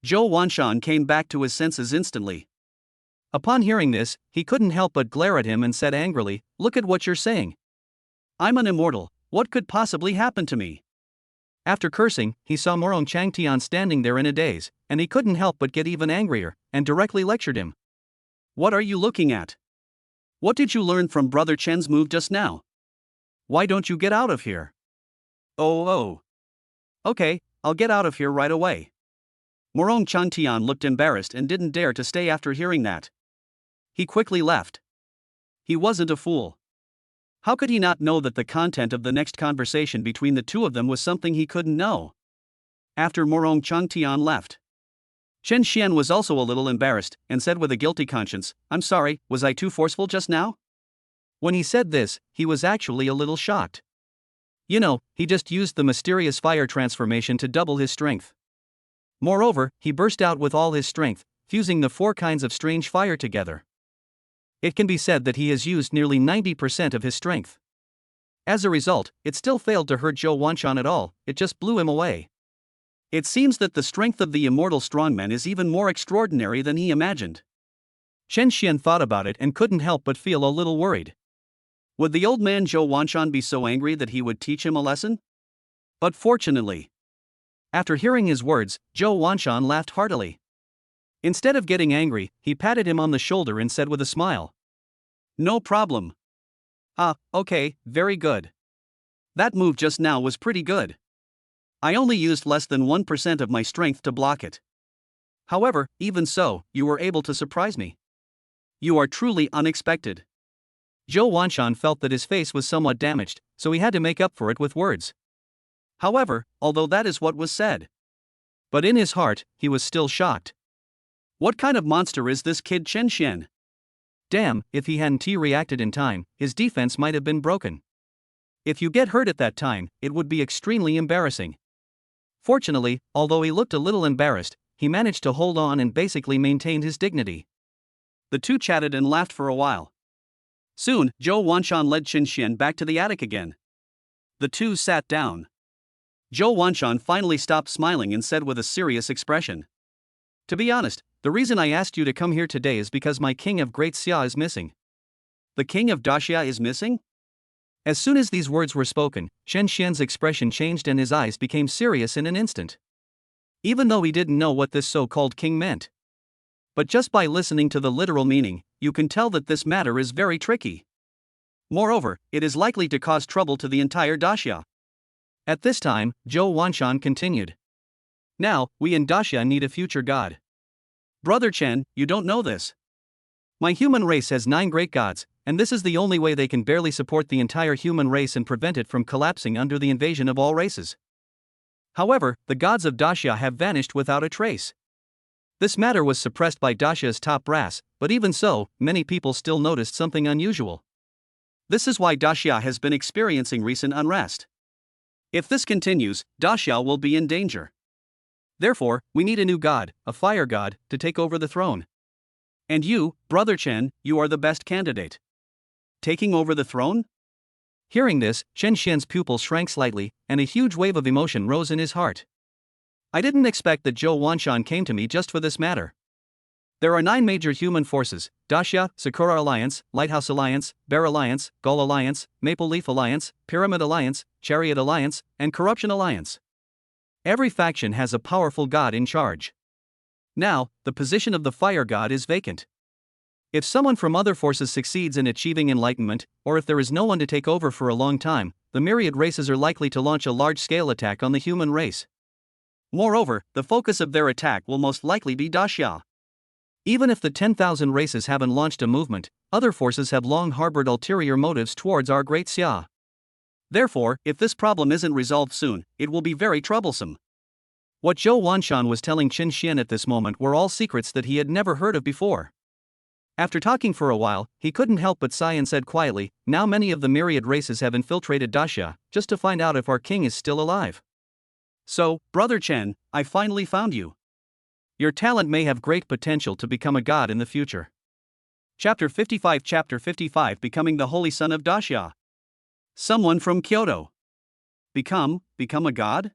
Zhou Wanshan came back to his senses instantly. Upon hearing this, he couldn't help but glare at him and said angrily, "Look at what you're saying. I'm an immortal, what could possibly happen to me?" After cursing, he saw Morong Changtian standing there in a daze, and he couldn't help but get even angrier, and directly lectured him. What are you looking at? What did you learn from Brother Chen's move just now? Why don't you get out of here? Oh. Okay, I'll get out of here right away. Morong Changtian looked embarrassed and didn't dare to stay after hearing that. He quickly left. He wasn't a fool. How could he not know that the content of the next conversation between the two of them was something he couldn't know? After Morong Changtian left, Chen Xian was also a little embarrassed and said with a guilty conscience, "I'm sorry, was I too forceful just now?" When he said this, he was actually a little shocked. He just used the mysterious fire transformation to double his strength. Moreover, he burst out with all his strength, fusing the 4 kinds of strange fire together. It can be said that he has used nearly 90% of his strength. As a result, it still failed to hurt Zhou Wanshan at all, it just blew him away. It seems that the strength of the immortal strongman is even more extraordinary than he imagined. Chen Xian thought about it and couldn't help but feel a little worried. Would the old man Zhou Wanshan be so angry that he would teach him a lesson? But fortunately, after hearing his words, Zhou Wanshan laughed heartily. Instead of getting angry, he patted him on the shoulder and said with a smile, "No problem. Okay, very good. That move just now was pretty good. I only used less than 1% of my strength to block it. However, even so, you were able to surprise me. You are truly unexpected." Zhou Wanshan felt that his face was somewhat damaged, so he had to make up for it with words. However, although that is what was said, but in his heart, he was still shocked. What kind of monster is this kid Chen Xian? Damn, if he hadn't reacted in time, his defense might have been broken. If you get hurt at that time, it would be extremely embarrassing. Fortunately, although he looked a little embarrassed, he managed to hold on and basically maintained his dignity. The two chatted and laughed for a while. Soon, Zhou Wanshan led Chen Xian back to the attic again. The two sat down. Zhou Wanshan finally stopped smiling and said with a serious expression, "To be honest, the reason I asked you to come here today is because my king of Great Xia is missing." The king of Daxia is missing? As soon as these words were spoken, Chen Xian's expression changed and his eyes became serious in an instant. Even though he didn't know what this so-called king meant. But just by listening to the literal meaning, you can tell that this matter is very tricky. Moreover, it is likely to cause trouble to the entire Daxia. At this time, Zhou Wanshan continued. Now, we in Daxia need a future god. Brother Chen, you don't know this. My human race has 9 great gods, and this is the only way they can barely support the entire human race and prevent it from collapsing under the invasion of all races. However, the gods of Daxia have vanished without a trace. This matter was suppressed by Daxia's top brass, but even so, many people still noticed something unusual. This is why Daxia has been experiencing recent unrest. If this continues, Daxia will be in danger. Therefore, we need a new god, a fire god, to take over the throne. And you, Brother Chen, you are the best candidate. Taking over the throne? Hearing this, Chen Xian's pupils shrank slightly, and a huge wave of emotion rose in his heart. I didn't expect that Zhou Wanshan came to me just for this matter. There are 9 major human forces: Daxia, Sakura Alliance, Lighthouse Alliance, Bear Alliance, Gull Alliance, Maple Leaf Alliance, Pyramid Alliance, Chariot Alliance, and Corruption Alliance. Every faction has a powerful god in charge. Now, the position of the fire god is vacant. If someone from other forces succeeds in achieving enlightenment, or if there is no one to take over for a long time, the myriad races are likely to launch a large-scale attack on the human race. Moreover, the focus of their attack will most likely be Daxia. Even if the 10,000 races haven't launched a movement, other forces have long harbored ulterior motives towards our great Xia. Therefore, if this problem isn't resolved soon, it will be very troublesome. What Zhou Wanshan was telling Chen Xian at this moment were all secrets that he had never heard of before. After talking for a while, he couldn't help but sigh and said quietly, now many of the myriad races have infiltrated Daxia, just to find out if our king is still alive. So, Brother Chen, I finally found you. Your talent may have great potential to become a god in the future. Chapter 55 Becoming the Holy Son of Daxia. Someone from Kyoto. Become a god?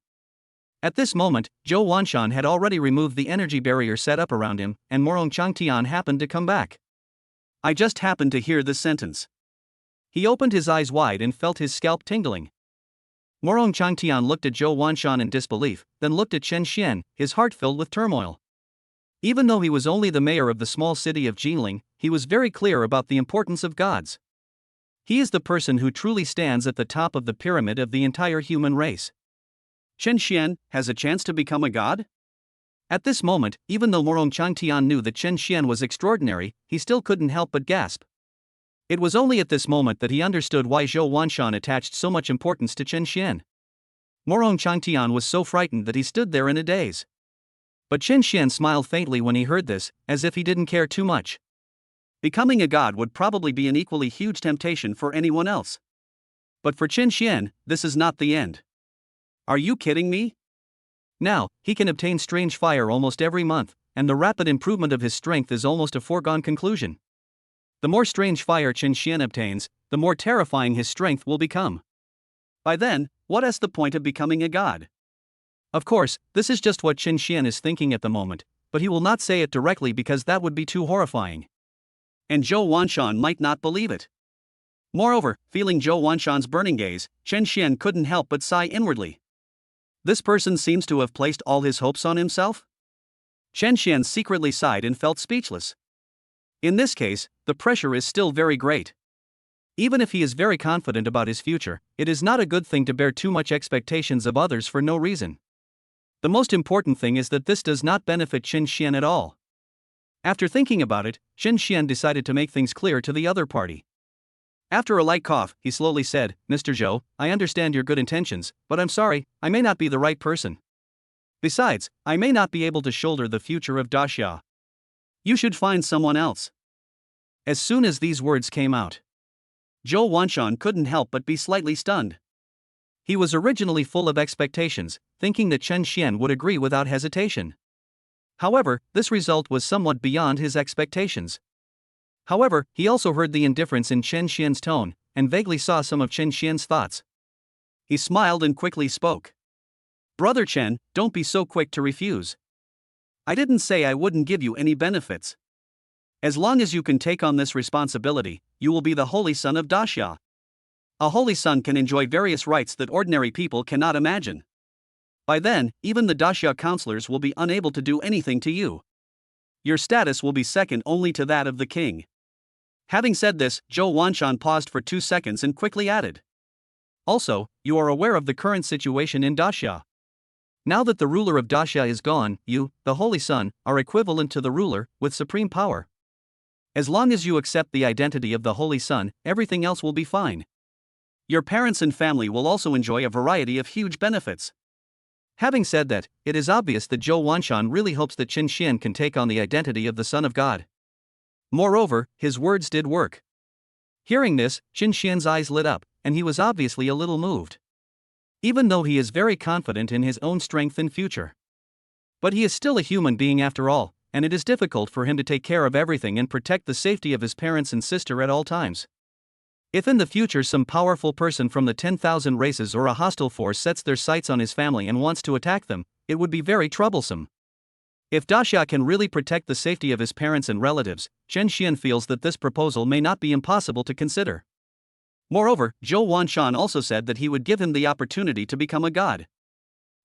At this moment, Zhou Wanshan had already removed the energy barrier set up around him, and Morong Changtian happened to come back. I just happened to hear this sentence. He opened his eyes wide and felt his scalp tingling. Morong Changtian looked at Zhou Wanshan in disbelief, then looked at Chen Xian, his heart filled with turmoil. Even though he was only the mayor of the small city of Ginling, he was very clear about the importance of gods. He is the person who truly stands at the top of the pyramid of the entire human race. Chen Xian has a chance to become a god? At this moment, even though Morong Changtian knew that Chen Xian was extraordinary, he still couldn't help but gasp. It was only at this moment that he understood why Zhou Wanshan attached so much importance to Chen Xian. Morong Changtian was so frightened that he stood there in a daze. But Chen Xian smiled faintly when he heard this, as if he didn't care too much. Becoming a god would probably be an equally huge temptation for anyone else. But for Chen Xian, this is not the end. Are you kidding me? Now, he can obtain strange fire almost every month, and the rapid improvement of his strength is almost a foregone conclusion. The more strange fire Chen Xian obtains, the more terrifying his strength will become. By then, what is the point of becoming a god? Of course, this is just what Chen Xian is thinking at the moment, but he will not say it directly because that would be too horrifying. And Zhou Wanshan might not believe it. Moreover, feeling Zhou Wanshan's burning gaze, Chen Xian couldn't help but sigh inwardly. This person seems to have placed all his hopes on himself? Chen Xian secretly sighed and felt speechless. In this case, the pressure is still very great. Even if he is very confident about his future, it is not a good thing to bear too much expectations of others for no reason. The most important thing is that this does not benefit Chen Xian at all. After thinking about it, Chen Xian decided to make things clear to the other party. After a light cough, he slowly said, Mr. Zhou, I understand your good intentions, but I'm sorry, I may not be the right person. Besides, I may not be able to shoulder the future of Daxia. You should find someone else. As soon as these words came out, Zhou Wanshan couldn't help but be slightly stunned. He was originally full of expectations, thinking that Chen Xian would agree without hesitation. However, this result was somewhat beyond his expectations. However, he also heard the indifference in Chen Xian's tone, and vaguely saw some of Chen Xian's thoughts. He smiled and quickly spoke. Brother Chen, don't be so quick to refuse. I didn't say I wouldn't give you any benefits. As long as you can take on this responsibility, you will be the holy son of Daxia. A holy son can enjoy various rights that ordinary people cannot imagine. By then, even the Daxia counselors will be unable to do anything to you. Your status will be second only to that of the king. Having said this, Zhou Wanshan paused for 2 seconds and quickly added. Also, you are aware of the current situation in Daxia. Now that the ruler of Daxia is gone, you, the Holy Son, are equivalent to the ruler, with supreme power. As long as you accept the identity of the Holy Son, everything else will be fine. Your parents and family will also enjoy a variety of huge benefits. Having said that, it is obvious that Zhou Wanshan really hopes that Qin Xian can take on the identity of the Son of God. Moreover, his words did work. Hearing this, Qin Xian's eyes lit up, and he was obviously a little moved. Even though he is very confident in his own strength and future. But he is still a human being after all, and it is difficult for him to take care of everything and protect the safety of his parents and sister at all times. If in the future some powerful person from the 10,000 races or a hostile force sets their sights on his family and wants to attack them, it would be very troublesome. If Daxia can really protect the safety of his parents and relatives, Qin Xian feels that this proposal may not be impossible to consider. Moreover, Zhou Wanshan also said that he would give him the opportunity to become a god.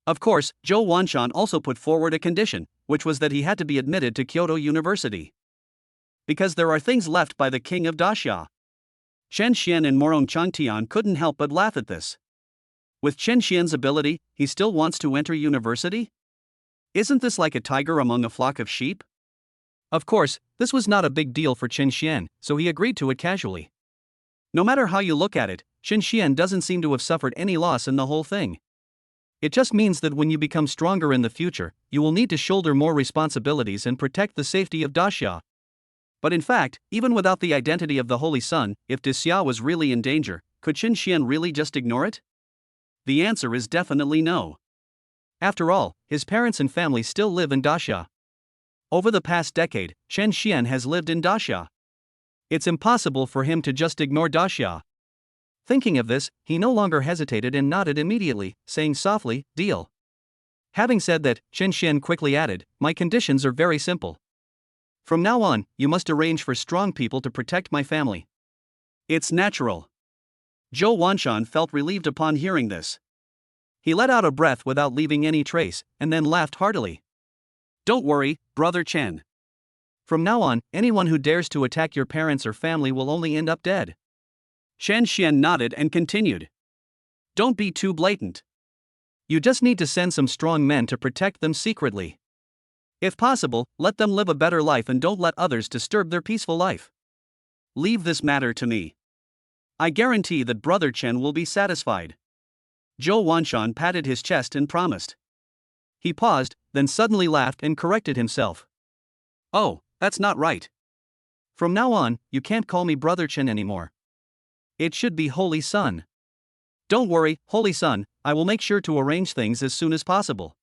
Of course, Zhou Wanshan also put forward a condition, which was that he had to be admitted to Kyoto University. Because there are things left by the king of Daxia. Chen Xian and Morong Changtian couldn't help but laugh at this. With Chen Xian's ability, he still wants to enter university? Isn't this like a tiger among a flock of sheep? Of course, this was not a big deal for Chen Xian, so he agreed to it casually. No matter how you look at it, Chen Xian doesn't seem to have suffered any loss in the whole thing. It just means that when you become stronger in the future, you will need to shoulder more responsibilities and protect the safety of Daxia. But in fact, even without the identity of the Holy Son, if Daxia was really in danger, could Qin Xian really just ignore it? The answer is definitely no. After all, his parents and family still live in Daxia. Over the past decade, Chen Xian has lived in Daxia. It's impossible for him to just ignore Daxia. Thinking of this, he no longer hesitated and nodded immediately, saying softly, "Deal." Having said that, Chen Xian quickly added, "My conditions are very simple. From now on, you must arrange for strong people to protect my family." It's natural. Zhou Wanshan felt relieved upon hearing this. He let out a breath without leaving any trace, and then laughed heartily. "Don't worry, brother Chen. From now on, anyone who dares to attack your parents or family will only end up dead." Chen Xian nodded and continued. "Don't be too blatant. You just need to send some strong men to protect them secretly. If possible, let them live a better life and don't let others disturb their peaceful life. Leave this matter to me. I guarantee that Brother Chen will be satisfied." Zhou Wanshan patted his chest and promised. He paused, then suddenly laughed and corrected himself. "Oh, that's not right. From now on, you can't call me Brother Chen anymore. It should be Holy Son." "Don't worry, Holy Son, I will make sure to arrange things as soon as possible."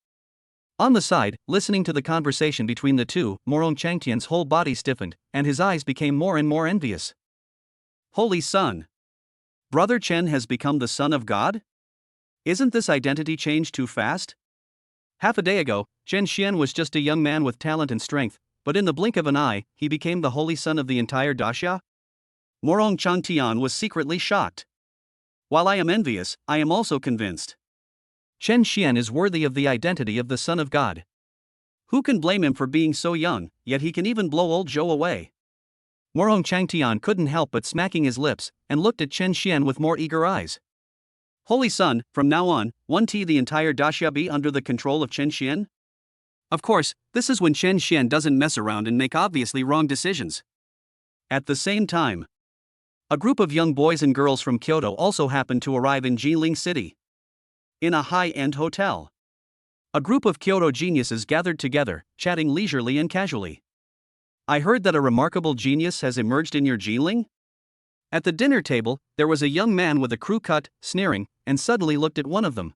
On the side, listening to the conversation between the two, Morong Changtian's whole body stiffened, and his eyes became more and more envious. Holy Son. Brother Chen has become the Son of God? Isn't this identity change too fast? Half a day ago, Chen Xian was just a young man with talent and strength, but in the blink of an eye, he became the Holy Son of the entire Daxia? Morong Changtian was secretly shocked. While I am envious, I am also convinced. Chen Xian is worthy of the identity of the Son of God. Who can blame him for being so young, yet he can even blow old Zhou away? Morong Changtian couldn't help but smacking his lips, and looked at Chen Xian with more eager eyes. Holy Son, from now on, won't the entire Daxia be under the control of Chen Xian? Of course, this is when Chen Xian doesn't mess around and make obviously wrong decisions. At the same time, a group of young boys and girls from Kyoto also happened to arrive in Ginling City. In a high-end hotel, a group of Kyoto geniuses gathered together, chatting leisurely and casually. "I heard that a remarkable genius has emerged in your Ginling?" At the dinner table, there was a young man with a crew cut, sneering, and suddenly looked at one of them.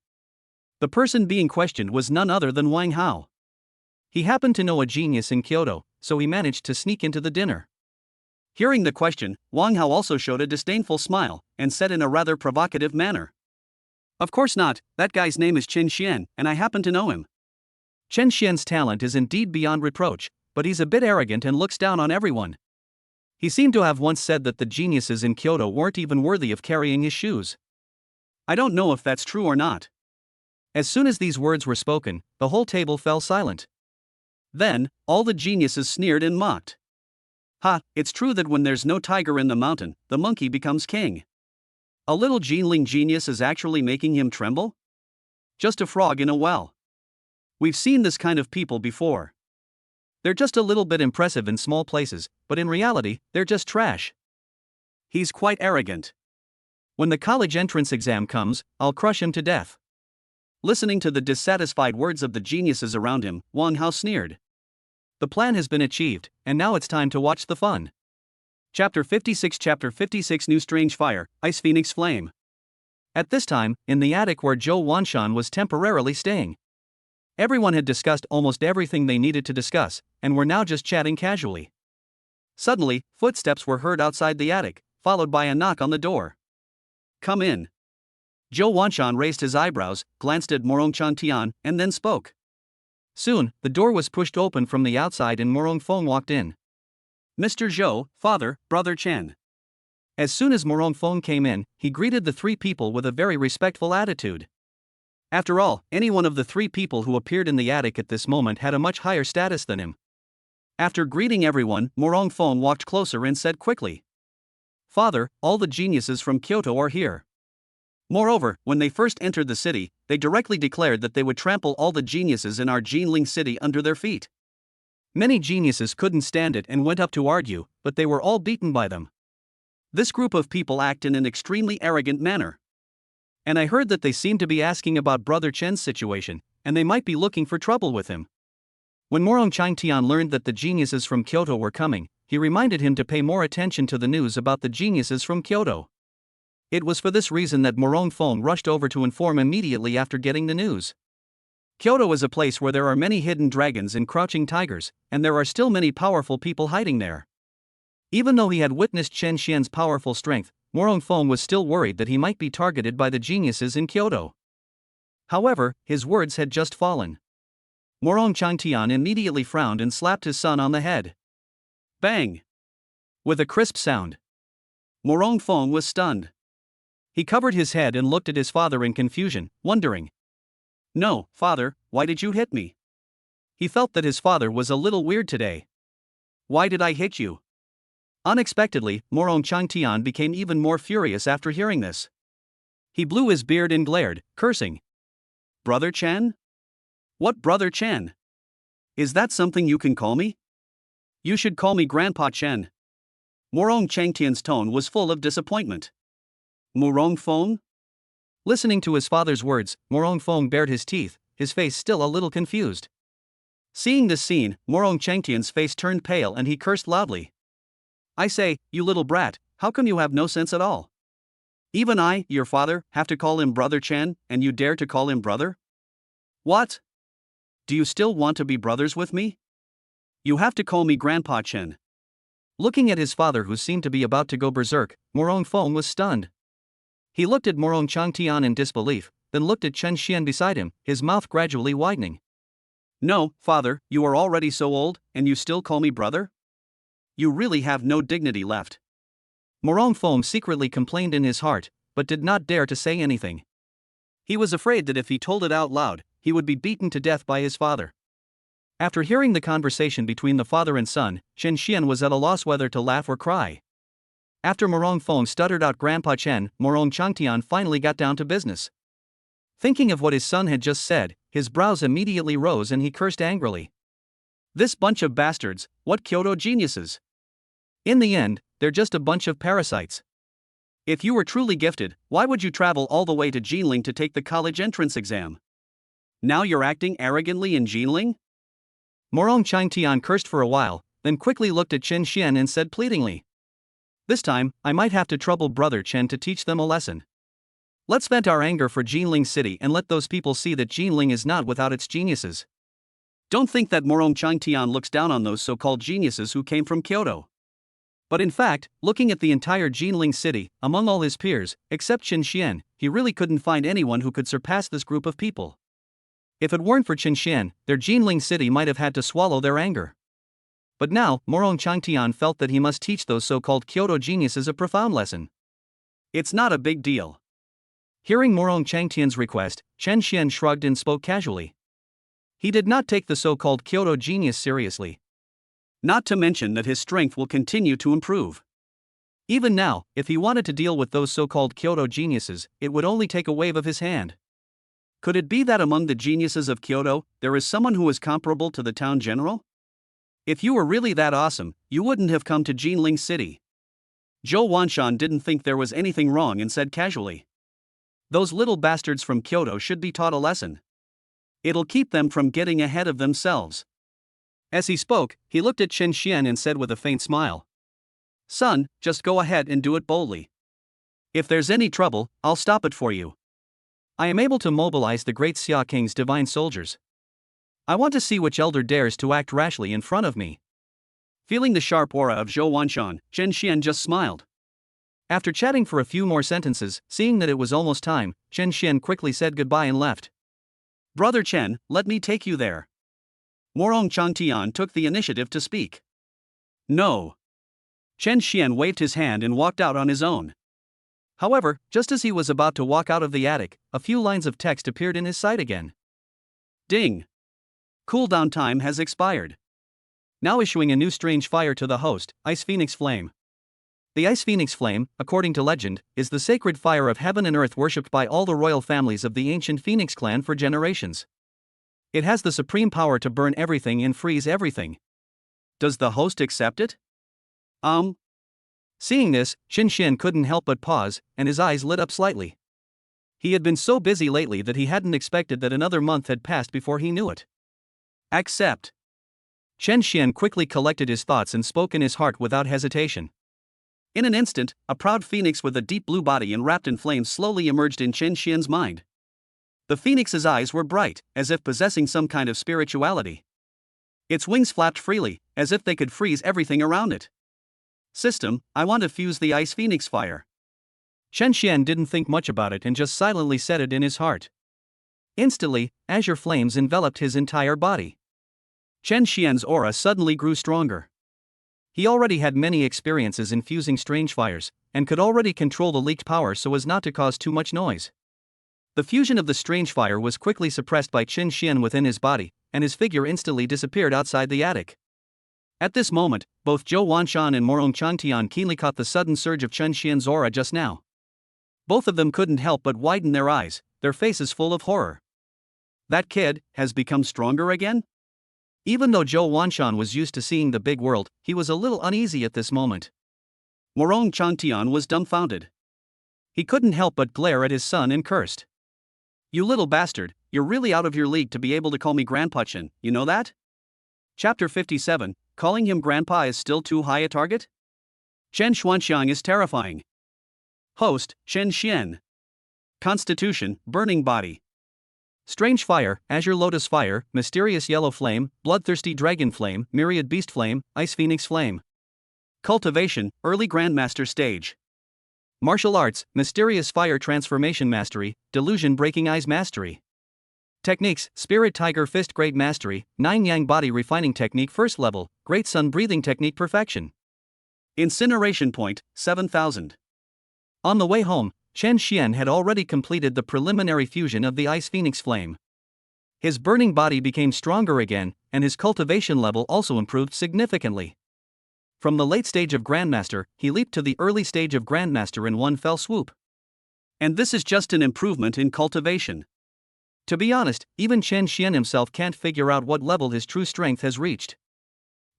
The person being questioned was none other than Wang Hao. He happened to know a genius in Kyoto, so he managed to sneak into the dinner. Hearing the question, Wang Hao also showed a disdainful smile, and said in a rather provocative manner, "Of course not, that guy's name is Chen Xian, and I happen to know him." Chen Xian's talent is indeed beyond reproach, but he's a bit arrogant and looks down on everyone. He seemed to have once said that the geniuses in Kyoto weren't even worthy of carrying his shoes. I don't know if that's true or not. As soon as these words were spoken, the whole table fell silent. Then, all the geniuses sneered and mocked. Ha, it's true that when there's no tiger in the mountain, the monkey becomes king. A little Ginling genius is actually making him tremble? Just a frog in a well. We've seen this kind of people before. They're just a little bit impressive in small places, but in reality, they're just trash. He's quite arrogant. When the college entrance exam comes, I'll crush him to death. Listening to the dissatisfied words of the geniuses around him, Wang Hao sneered. The plan has been achieved, and now it's time to watch the fun. Chapter 56 New Strange Fire, Ice Phoenix Flame. At this time, in the attic where Zhou Wanshan was temporarily staying. Everyone had discussed almost everything they needed to discuss, and were now just chatting casually. Suddenly, footsteps were heard outside the attic, followed by a knock on the door. Come in. Zhou Wanshan raised his eyebrows, glanced at Morong Tian, and then spoke. Soon, the door was pushed open from the outside and Morong Feng walked in. Mr. Zhou, father, brother Chen. As soon as Morong Feng came in, he greeted the three people with a very respectful attitude. After all, any one of the three people who appeared in the attic at this moment had a much higher status than him. After greeting everyone, Morong Feng walked closer and said quickly. Father, all the geniuses from Kyoto are here. Moreover, when they first entered the city, they directly declared that they would trample all the geniuses in our Ginling city under their feet. Many geniuses couldn't stand it and went up to argue, but they were all beaten by them. This group of people act in an extremely arrogant manner. And I heard that they seem to be asking about Brother Chen's situation, and they might be looking for trouble with him. When Morong Tian learned that the geniuses from Kyoto were coming, he reminded him to pay more attention to the news about the geniuses from Kyoto. It was for this reason that Morong Feng rushed over to inform immediately after getting the news. Kyoto is a place where there are many hidden dragons and crouching tigers, and there are still many powerful people hiding there. Even though he had witnessed Chen Xian's powerful strength, Morong Feng was still worried that he might be targeted by the geniuses in Kyoto. However, his words had just fallen. Morong Tian immediately frowned and slapped his son on the head. Bang! With a crisp sound. Morong Feng was stunned. He covered his head and looked at his father in confusion, wondering. No, father, why did you hit me? He felt that his father was a little weird today. Why did I hit you? Unexpectedly, Morong Tian became even more furious after hearing this. He blew his beard and glared, cursing. Brother Chen? What Brother Chen? Is that something you can call me? You should call me Grandpa Chen. Morong Tian's tone was full of disappointment. Morong Feng? Listening to his father's words, Morong Feng bared his teeth, his face still a little confused. Seeing this scene, Morong Tian's face turned pale and he cursed loudly. I say, you little brat, how come you have no sense at all? Even I, your father, have to call him Brother Chen, and you dare to call him brother? What? Do you still want to be brothers with me? You have to call me Grandpa Chen. Looking at his father who seemed to be about to go berserk, Morong Feng was stunned. He looked at Morong Tian in disbelief, then looked at Chen Xian beside him, his mouth gradually widening. No, father, you are already so old, and you still call me brother? You really have no dignity left. Morong Feng secretly complained in his heart, but did not dare to say anything. He was afraid that if he told it out loud, he would be beaten to death by his father. After hearing the conversation between the father and son, Chen Xian was at a loss whether to laugh or cry. After Morong Feng stuttered out Grandpa Chen, Morong Tian finally got down to business. Thinking of what his son had just said, his brows immediately rose and he cursed angrily. This bunch of bastards, what Kyoto geniuses! In the end, they're just a bunch of parasites. If you were truly gifted, why would you travel all the way to Ginling to take the college entrance exam? Now you're acting arrogantly in Ginling? Morong Tian cursed for a while, then quickly looked at Chen Xian and said pleadingly. This time, I might have to trouble Brother Chen to teach them a lesson. Let's vent our anger for Ginling City and let those people see that Ginling is not without its geniuses. Don't think that Morong Tian looks down on those so-called geniuses who came from Kyoto. But in fact, looking at the entire Ginling City, among all his peers, except Chen Xian, he really couldn't find anyone who could surpass this group of people. If it weren't for Chen Xian, their Ginling City might have had to swallow their anger. But now, Morong Tian felt that he must teach those so-called Kyoto geniuses a profound lesson. It's not a big deal. Hearing Morong Tian's request, Chen Xian shrugged and spoke casually. He did not take the so-called Kyoto genius seriously. Not to mention that his strength will continue to improve. Even now, if he wanted to deal with those so-called Kyoto geniuses, it would only take a wave of his hand. Could it be that among the geniuses of Kyoto, there is someone who is comparable to the town general? If you were really that awesome, you wouldn't have come to Ginling City. Zhou Wanshan didn't think there was anything wrong and said casually. Those little bastards from Kyoto should be taught a lesson. It'll keep them from getting ahead of themselves. As he spoke, he looked at Chen Xian and said with a faint smile, "Son, just go ahead and do it boldly. If there's any trouble, I'll stop it for you. I am able to mobilize the great Xia King's divine soldiers. I want to see which elder dares to act rashly in front of me." Feeling the sharp aura of Zhou Wanshan, Chen Xian just smiled. After chatting for a few more sentences, seeing that it was almost time, Chen Xian quickly said goodbye and left. "Brother Chen, let me take you there." Morong Changtian took the initiative to speak. "No." Chen Xian waved his hand and walked out on his own. However, just as he was about to walk out of the attic, a few lines of text appeared in his sight again. Ding! Cooldown time has expired. Now issuing a new strange fire to the host, Ice Phoenix Flame. The Ice Phoenix Flame, according to legend, is the sacred fire of heaven and earth worshipped by all the royal families of the ancient Phoenix clan for generations. It has the supreme power to burn everything and freeze everything. Does the host accept it? Seeing this, Chen Xian couldn't help but pause, and his eyes lit up slightly. He had been so busy lately that he hadn't expected that another month had passed before he knew it. Accept. Chen Xian quickly collected his thoughts and spoke in his heart without hesitation. In an instant, a proud phoenix with a deep blue body and wrapped in flames slowly emerged in Chen Xian's mind. The phoenix's eyes were bright, as if possessing some kind of spirituality. Its wings flapped freely, as if they could freeze everything around it. System, I want to fuse the Ice Phoenix fire. Chen Xian didn't think much about it and just silently said it in his heart. Instantly, azure flames enveloped his entire body. Chen Xian's aura suddenly grew stronger. He already had many experiences in fusing strange fires, and could already control the leaked power so as not to cause too much noise. The fusion of the strange fire was quickly suppressed by Chen Xian within his body, and his figure instantly disappeared outside the attic. At this moment, both Zhou Wanshan and Morong Changtian keenly caught the sudden surge of Chen Xian's aura just now. Both of them couldn't help but widen their eyes, their faces full of horror. That kid has become stronger again? Even though Zhou Wanshan was used to seeing the big world, he was a little uneasy at this moment. Morong Changtian was dumbfounded. He couldn't help but glare at his son and cursed. "You little bastard, you're really out of your league to be able to call me Grandpa Chen, you know that?" Chapter 57, calling him Grandpa is still too high a target? Chen Xuanxiang is terrifying. Host, Chen Xian. Constitution, burning body. Strange fire, azure lotus fire, mysterious yellow flame, bloodthirsty dragon flame, myriad beast flame, ice phoenix flame. Cultivation, early grandmaster stage. Martial arts, mysterious fire transformation mastery, delusion breaking eyes mastery. Techniques, spirit tiger fist great mastery, 9 yang body refining technique first level, great sun breathing technique perfection. Incineration point, 7,000. On the way home, Chen Xian had already completed the preliminary fusion of the Ice Phoenix Flame. His burning body became stronger again, and his cultivation level also improved significantly. From the late stage of Grandmaster, he leaped to the early stage of Grandmaster in one fell swoop. And this is just an improvement in cultivation. To be honest, even Chen Xian himself can't figure out what level his true strength has reached.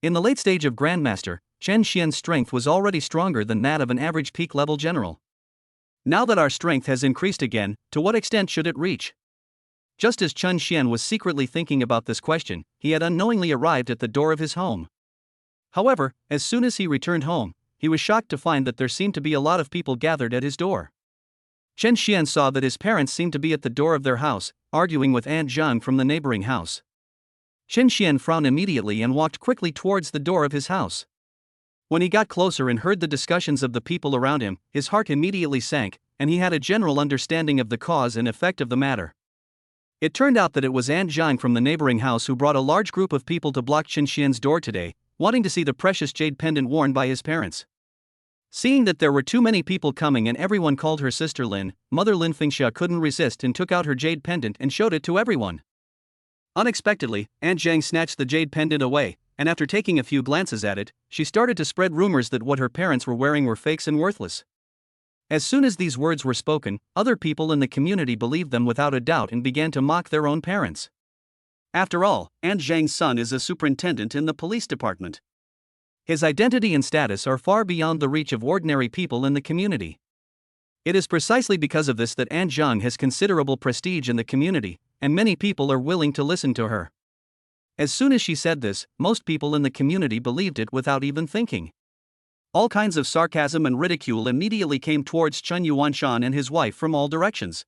In the late stage of Grandmaster, Chen Xian's strength was already stronger than that of an average peak level general. Now that our strength has increased again, to what extent should it reach? Just as Chen Xian was secretly thinking about this question, he had unknowingly arrived at the door of his home. However, as soon as he returned home, he was shocked to find that there seemed to be a lot of people gathered at his door. Chen Xian saw that his parents seemed to be at the door of their house, arguing with Aunt Zhang from the neighboring house. Chen Xian frowned immediately and walked quickly towards the door of his house. When he got closer and heard the discussions of the people around him, his heart immediately sank, and he had a general understanding of the cause and effect of the matter. It turned out that it was Aunt Zhang from the neighboring house who brought a large group of people to block Chen Xian's door today, wanting to see the precious jade pendant worn by his parents. Seeing that there were too many people coming and everyone called her sister Lin, Mother Lin Fengxia couldn't resist and took out her jade pendant and showed it to everyone. Unexpectedly, Aunt Zhang snatched the jade pendant away, and after taking a few glances at it, she started to spread rumors that what her parents were wearing were fakes and worthless. As soon as these words were spoken, other people in the community believed them without a doubt and began to mock their own parents. After all, Aunt Zhang's son is a superintendent in the police department. His identity and status are far beyond the reach of ordinary people in the community. It is precisely because of this that Aunt Zhang has considerable prestige in the community, and many people are willing to listen to her. As soon as she said this, most people in the community believed it without even thinking. All kinds of sarcasm and ridicule immediately came towards Chen Yuanshan and his wife from all directions.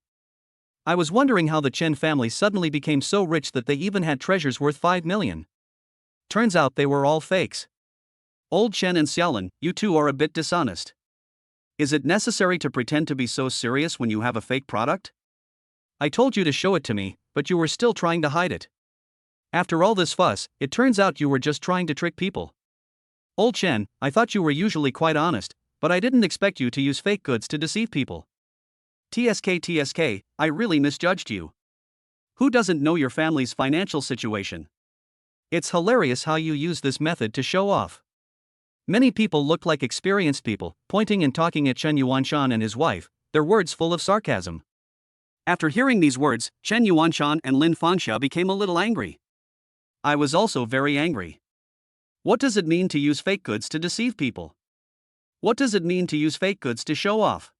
I was wondering how the Chen family suddenly became so rich that they even had treasures worth 5 million. Turns out they were all fakes. Old Chen and Xiaolin, you two are a bit dishonest. Is it necessary to pretend to be so serious when you have a fake product? I told you to show it to me, but you were still trying to hide it. After all this fuss, it turns out you were just trying to trick people. Old Chen, I thought you were usually quite honest, but I didn't expect you to use fake goods to deceive people. TSK, I really misjudged you. Who doesn't know your family's financial situation? It's hilarious how you use this method to show off. Many people looked like experienced people, pointing and talking at Chen Yuanshan and his wife, their words full of sarcasm. After hearing these words, Chen Yuanshan and Lin Fangxia became a little angry. I was also very angry. What does it mean to use fake goods to deceive people? What does it mean to use fake goods to show off?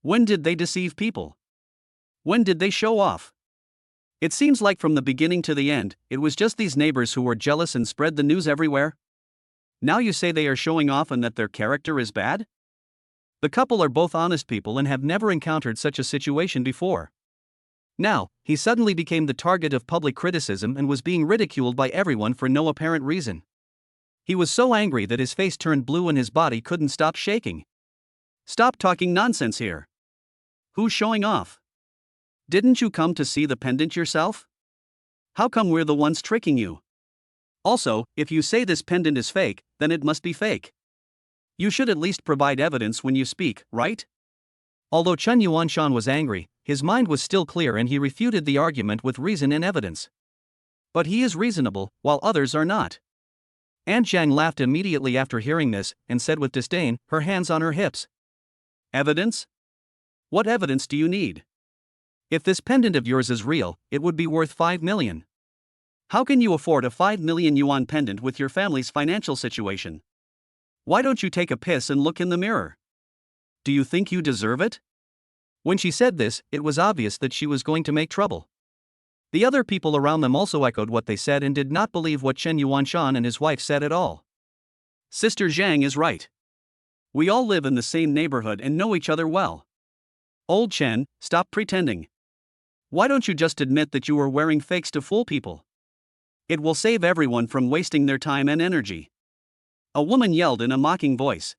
When did they deceive people? When did they show off? It seems like from the beginning to the end, it was just these neighbors who were jealous and spread the news everywhere. Now you say they are showing off and that their character is bad? The couple are both honest people and have never encountered such a situation before. Now, he suddenly became the target of public criticism and was being ridiculed by everyone for no apparent reason. He was so angry that his face turned blue and his body couldn't stop shaking. Stop talking nonsense here. Who's showing off? Didn't you come to see the pendant yourself? How come we're the ones tricking you? Also, if you say this pendant is fake, then it must be fake. You should at least provide evidence when you speak, right? Although Chen Yuanshan was angry, his mind was still clear and he refuted the argument with reason and evidence. But he is reasonable, while others are not. Aunt Zhang laughed immediately after hearing this, and said with disdain, her hands on her hips. Evidence? What evidence do you need? If this pendant of yours is real, it would be worth 5 million. How can you afford a 5 million yuan pendant with your family's financial situation? Why don't you take a piss and look in the mirror? Do you think you deserve it? When she said this, it was obvious that she was going to make trouble. The other people around them also echoed what they said and did not believe what Chen Yuanshan and his wife said at all. Sister Zhang is right. We all live in the same neighborhood and know each other well. Old Chen, stop pretending. Why don't you just admit that you were wearing fakes to fool people? It will save everyone from wasting their time and energy. A woman yelled in a mocking voice.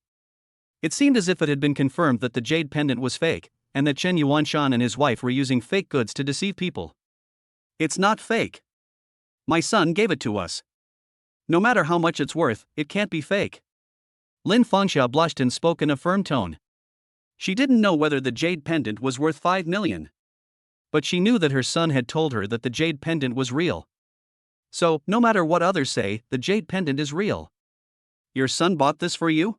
It seemed as if it had been confirmed that the jade pendant was fake, and that Chen Yuanshan and his wife were using fake goods to deceive people. It's not fake. My son gave it to us. No matter how much it's worth, it can't be fake. Lin Fangxia blushed and spoke in a firm tone. She didn't know whether the jade pendant was worth 5 million. But she knew that her son had told her that the jade pendant was real. So, no matter what others say, the jade pendant is real. Your son bought this for you?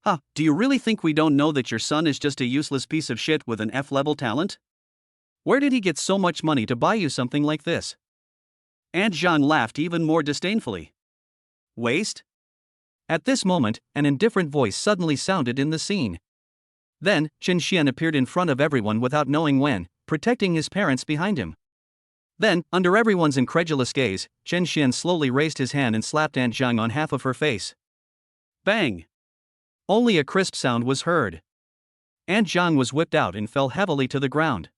Huh, do you really think we don't know that your son is just a useless piece of shit with an F-level talent? Where did he get so much money to buy you something like this? Aunt Zhang laughed even more disdainfully. Waste? At this moment, an indifferent voice suddenly sounded in the scene. Then, Chen Xian appeared in front of everyone without knowing when, protecting his parents behind him. Then, under everyone's incredulous gaze, Chen Xian slowly raised his hand and slapped Aunt Zhang on half of her face. Bang! Only a crisp sound was heard. Aunt Zhang was whipped out and fell heavily to the ground.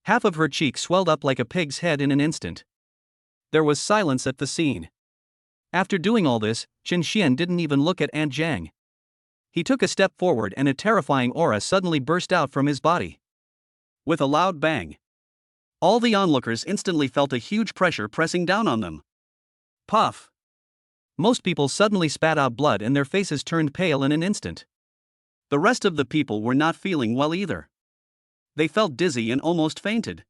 Half of her cheek swelled up like a pig's head in an instant. There was silence at the scene. After doing all this, Chen Xian didn't even look at Aunt Zhang. He took a step forward and a terrifying aura suddenly burst out from his body. With a loud bang, all the onlookers instantly felt a huge pressure pressing down on them. Puff! Most people suddenly spat out blood and their faces turned pale in an instant. The rest of the people were not feeling well either. They felt dizzy and almost fainted.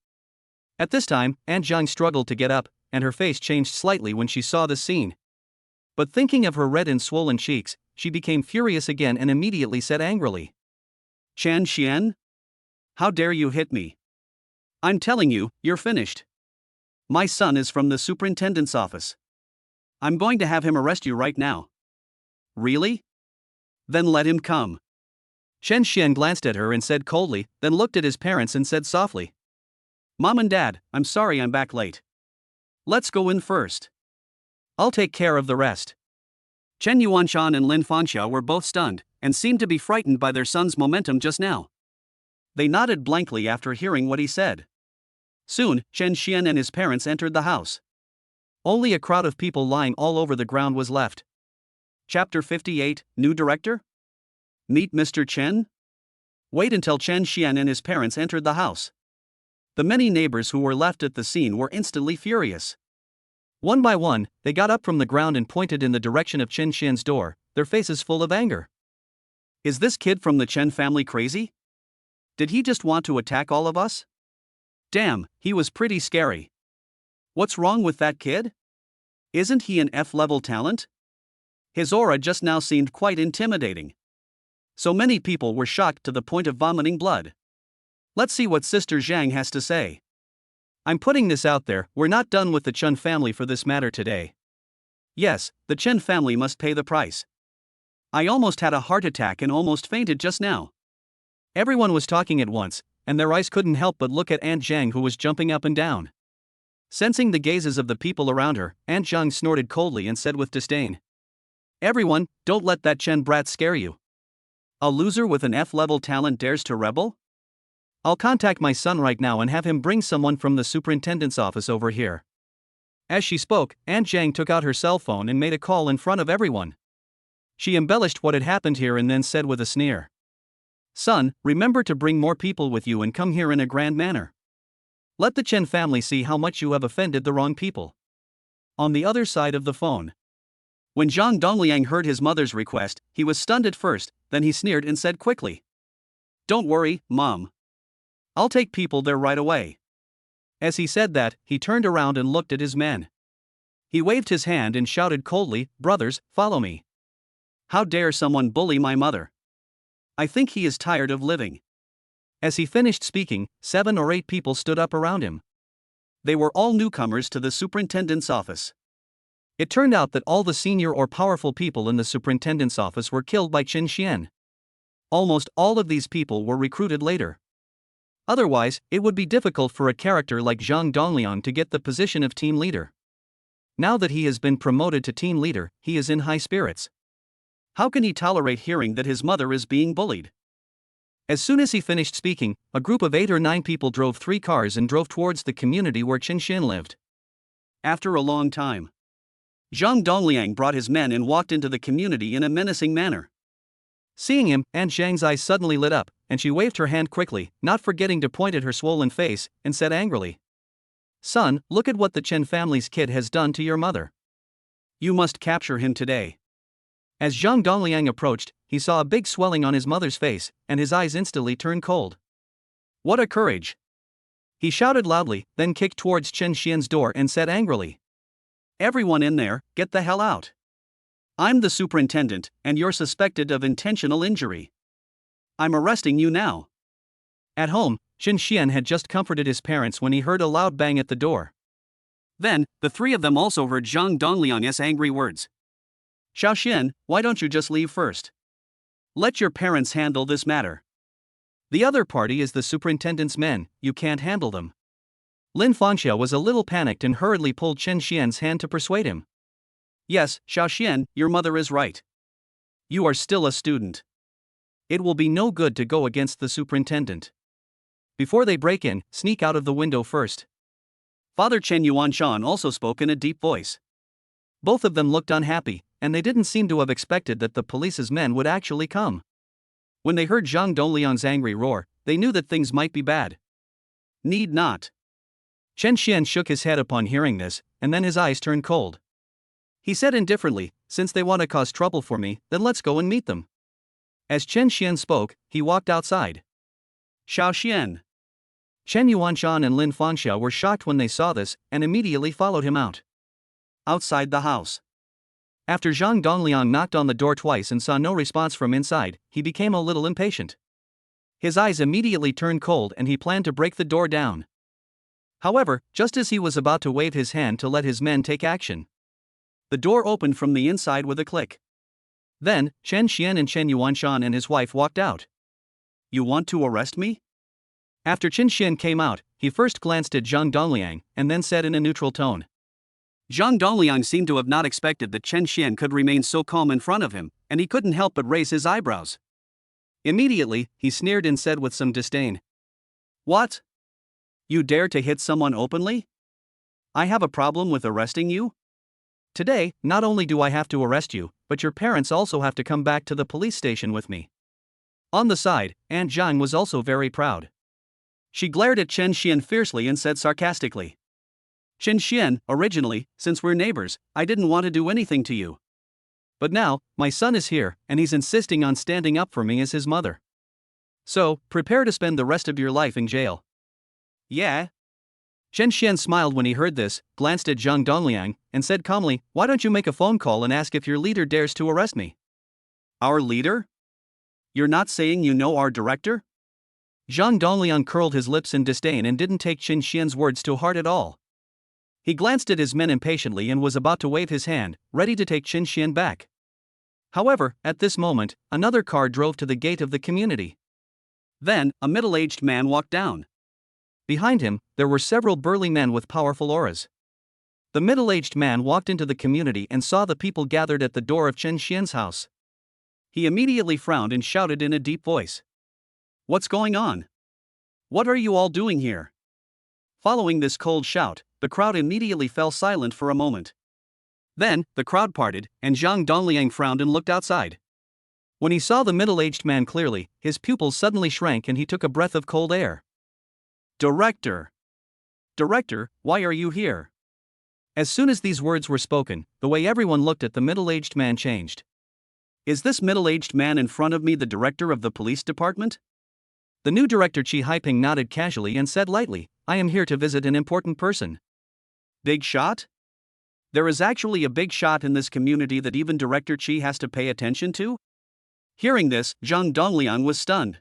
At this time, Aunt Zhang struggled to get up, and her face changed slightly when she saw the scene. But thinking of her red and swollen cheeks, she became furious again and immediately said angrily, "Chen Xian? How dare you hit me? I'm telling you, you're finished. My son is from the superintendent's office. I'm going to have him arrest you right now." "Really? Then let him come." Chen Xian glanced at her and said coldly, then looked at his parents and said softly, "Mom and Dad, I'm sorry I'm back late. Let's go in first. I'll take care of the rest." Chen Yuanshan and Lin Fanxia were both stunned, and seemed to be frightened by their son's momentum just now. They nodded blankly after hearing what he said. Soon, Chen Xian and his parents entered the house. Only a crowd of people lying all over the ground was left. Chapter 58, New Director? Meet Mr. Chen? Wait until Chen Xian and his parents entered the house. The many neighbors who were left at the scene were instantly furious. One by one, they got up from the ground and pointed in the direction of Chen Xian's door, their faces full of anger. Is this kid from the Chen family crazy? Did he just want to attack all of us? Damn, he was pretty scary. What's wrong with that kid? Isn't he an F-level talent? His aura just now seemed quite intimidating. So many people were shocked to the point of vomiting blood. Let's see what Sister Zhang has to say. I'm putting this out there, we're not done with the Chen family for this matter today. Yes, the Chen family must pay the price. I almost had a heart attack and almost fainted just now. Everyone was talking at once, and their eyes couldn't help but look at Aunt Zhang, who was jumping up and down. Sensing the gazes of the people around her, Aunt Zhang snorted coldly and said with disdain, "Everyone, don't let that Chen brat scare you. A loser with an F-level talent dares to rebel? I'll contact my son right now and have him bring someone from the superintendent's office over here." As she spoke, Aunt Zhang took out her cell phone and made a call in front of everyone. She embellished what had happened here and then said with a sneer, "Son, remember to bring more people with you and come here in a grand manner. Let the Chen family see how much you have offended the wrong people." On the other side of the phone, when Zhang Dongliang heard his mother's request, he was stunned at first, then he sneered and said quickly, "Don't worry, Mom. I'll take people there right away." As he said that, he turned around and looked at his men. He waved his hand and shouted coldly, "Brothers, follow me. How dare someone bully my mother? I think he is tired of living." As he finished speaking, 7 or 8 people stood up around him. They were all newcomers to the superintendent's office. It turned out that all the senior or powerful people in the superintendent's office were killed by Chen Xian. Almost all of these people were recruited later. Otherwise, it would be difficult for a character like Zhang Dongliang to get the position of team leader. Now that he has been promoted to team leader, he is in high spirits. How can he tolerate hearing that his mother is being bullied? As soon as he finished speaking, a group of 8 or 9 people drove 3 cars and drove towards the community where Chen Xian lived. After a long time, Zhang Dongliang brought his men and walked into the community in a menacing manner. Seeing him, Aunt Zhang's eyes suddenly lit up, and she waved her hand quickly, not forgetting to point at her swollen face, and said angrily, "Son, look at what the Chen family's kid has done to your mother. You must capture him today." As Zhang Dongliang approached, he saw a big swelling on his mother's face, and his eyes instantly turned cold. What a courage! He shouted loudly, then kicked towards Chen Xian's door and said angrily, "Everyone in there, get the hell out. I'm the superintendent, and you're suspected of intentional injury. I'm arresting you now." At home, Chen Xian had just comforted his parents when he heard a loud bang at the door. Then, the 3 of them also heard Zhang Dongliang's angry words. "Xiao Xian, why don't you just leave first? Let your parents handle this matter. The other party is the superintendent's men, you can't handle them." Lin Fanxia was a little panicked and hurriedly pulled Chen Xian's hand to persuade him. "Yes, Xiao Xian, your mother is right. You are still a student. It will be no good to go against the superintendent. Before they break in, sneak out of the window first." Father Chen Yuanshan also spoke in a deep voice. Both of them looked unhappy, and they didn't seem to have expected that the police's men would actually come. When they heard Zhang Dongliang's angry roar, they knew that things might be bad. Need not. Chen Xian shook his head upon hearing this, and then his eyes turned cold. He said indifferently, "Since they want to cause trouble for me, then let's go and meet them." As Chen Xian spoke, he walked outside. "Xiao Xian." Chen Yuanshan and Lin Fanxia were shocked when they saw this, and immediately followed him out. Outside the house, After Zhang Dongliang knocked on the door twice and saw no response from inside, he became a little impatient. His eyes immediately turned cold and he planned to break the door down. However, just as he was about to wave his hand to let his men take action, the door opened from the inside with a click. Then, Chen Xian and Chen Yuanshan and his wife walked out. "You want to arrest me?" After Chen Xian came out, he first glanced at Zhang Dongliang and then said in a neutral tone. Zhang Dongliang seemed to have not expected that Chen Xian could remain so calm in front of him, and he couldn't help but raise his eyebrows. Immediately, he sneered and said with some disdain, "What? You dare to hit someone openly? I have a problem with arresting you? Today, not only do I have to arrest you, but your parents also have to come back to the police station with me." On the side, Aunt Zhang was also very proud. She glared at Chen Xian fiercely and said sarcastically, "Chen Xian, originally, since we're neighbors, I didn't want to do anything to you. But now, my son is here, and he's insisting on standing up for me as his mother. So, prepare to spend the rest of your life in jail." "Yeah?" Chen Xian smiled when he heard this, glanced at Zhang Dongliang, and said calmly, "Why don't you make a phone call and ask if your leader dares to arrest me?" "Our leader? You're not saying you know our director?" Zhang Dongliang curled his lips in disdain and didn't take Chen Xian's words to heart at all. He glanced at his men impatiently and was about to wave his hand, ready to take Chen Xian back. However, at this moment, another car drove to the gate of the community. Then, a middle-aged man walked down. Behind him, there were several burly men with powerful auras. The middle-aged man walked into the community and saw the people gathered at the door of Chen Xian's house. He immediately frowned and shouted in a deep voice, "What's going on? What are you all doing here?" Following this cold shout, the crowd immediately fell silent for a moment. Then, the crowd parted, and Zhang Dongliang frowned and looked outside. When he saw the middle-aged man clearly, his pupils suddenly shrank and he took a breath of cold air. "Director! Director, why are you here?" As soon as these words were spoken, the way everyone looked at the middle-aged man changed. "Is this middle-aged man in front of me the director of the police department?" The new director Chi Haiping nodded casually and said lightly, "I am here to visit an important person." "Big shot? There is actually a big shot in this community that even Director Chi has to pay attention to?" Hearing this, Zhang Dongliang was stunned.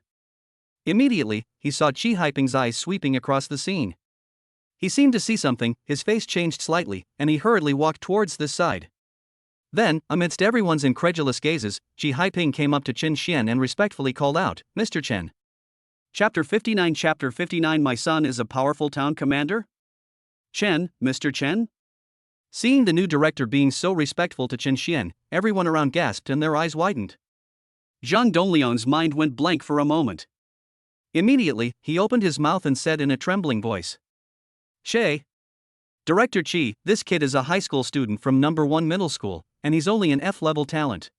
Immediately, he saw Chi Haiping's eyes sweeping across the scene. He seemed to see something, his face changed slightly, and he hurriedly walked towards this side. Then, amidst everyone's incredulous gazes, Chi Haiping came up to Chen Xian and respectfully called out, "Mr. Chen." Chapter 59 Chapter 59 My son is a powerful town commander? Chen, Mr. Chen? Seeing the new director being so respectful to Chen Xian, everyone around gasped and their eyes widened. Zhang Dongliang's mind went blank for a moment. Immediately, he opened his mouth and said in a trembling voice, "Shay. Director Chi, this kid is a high school student from number 1 middle school, and he's only an F-level talent.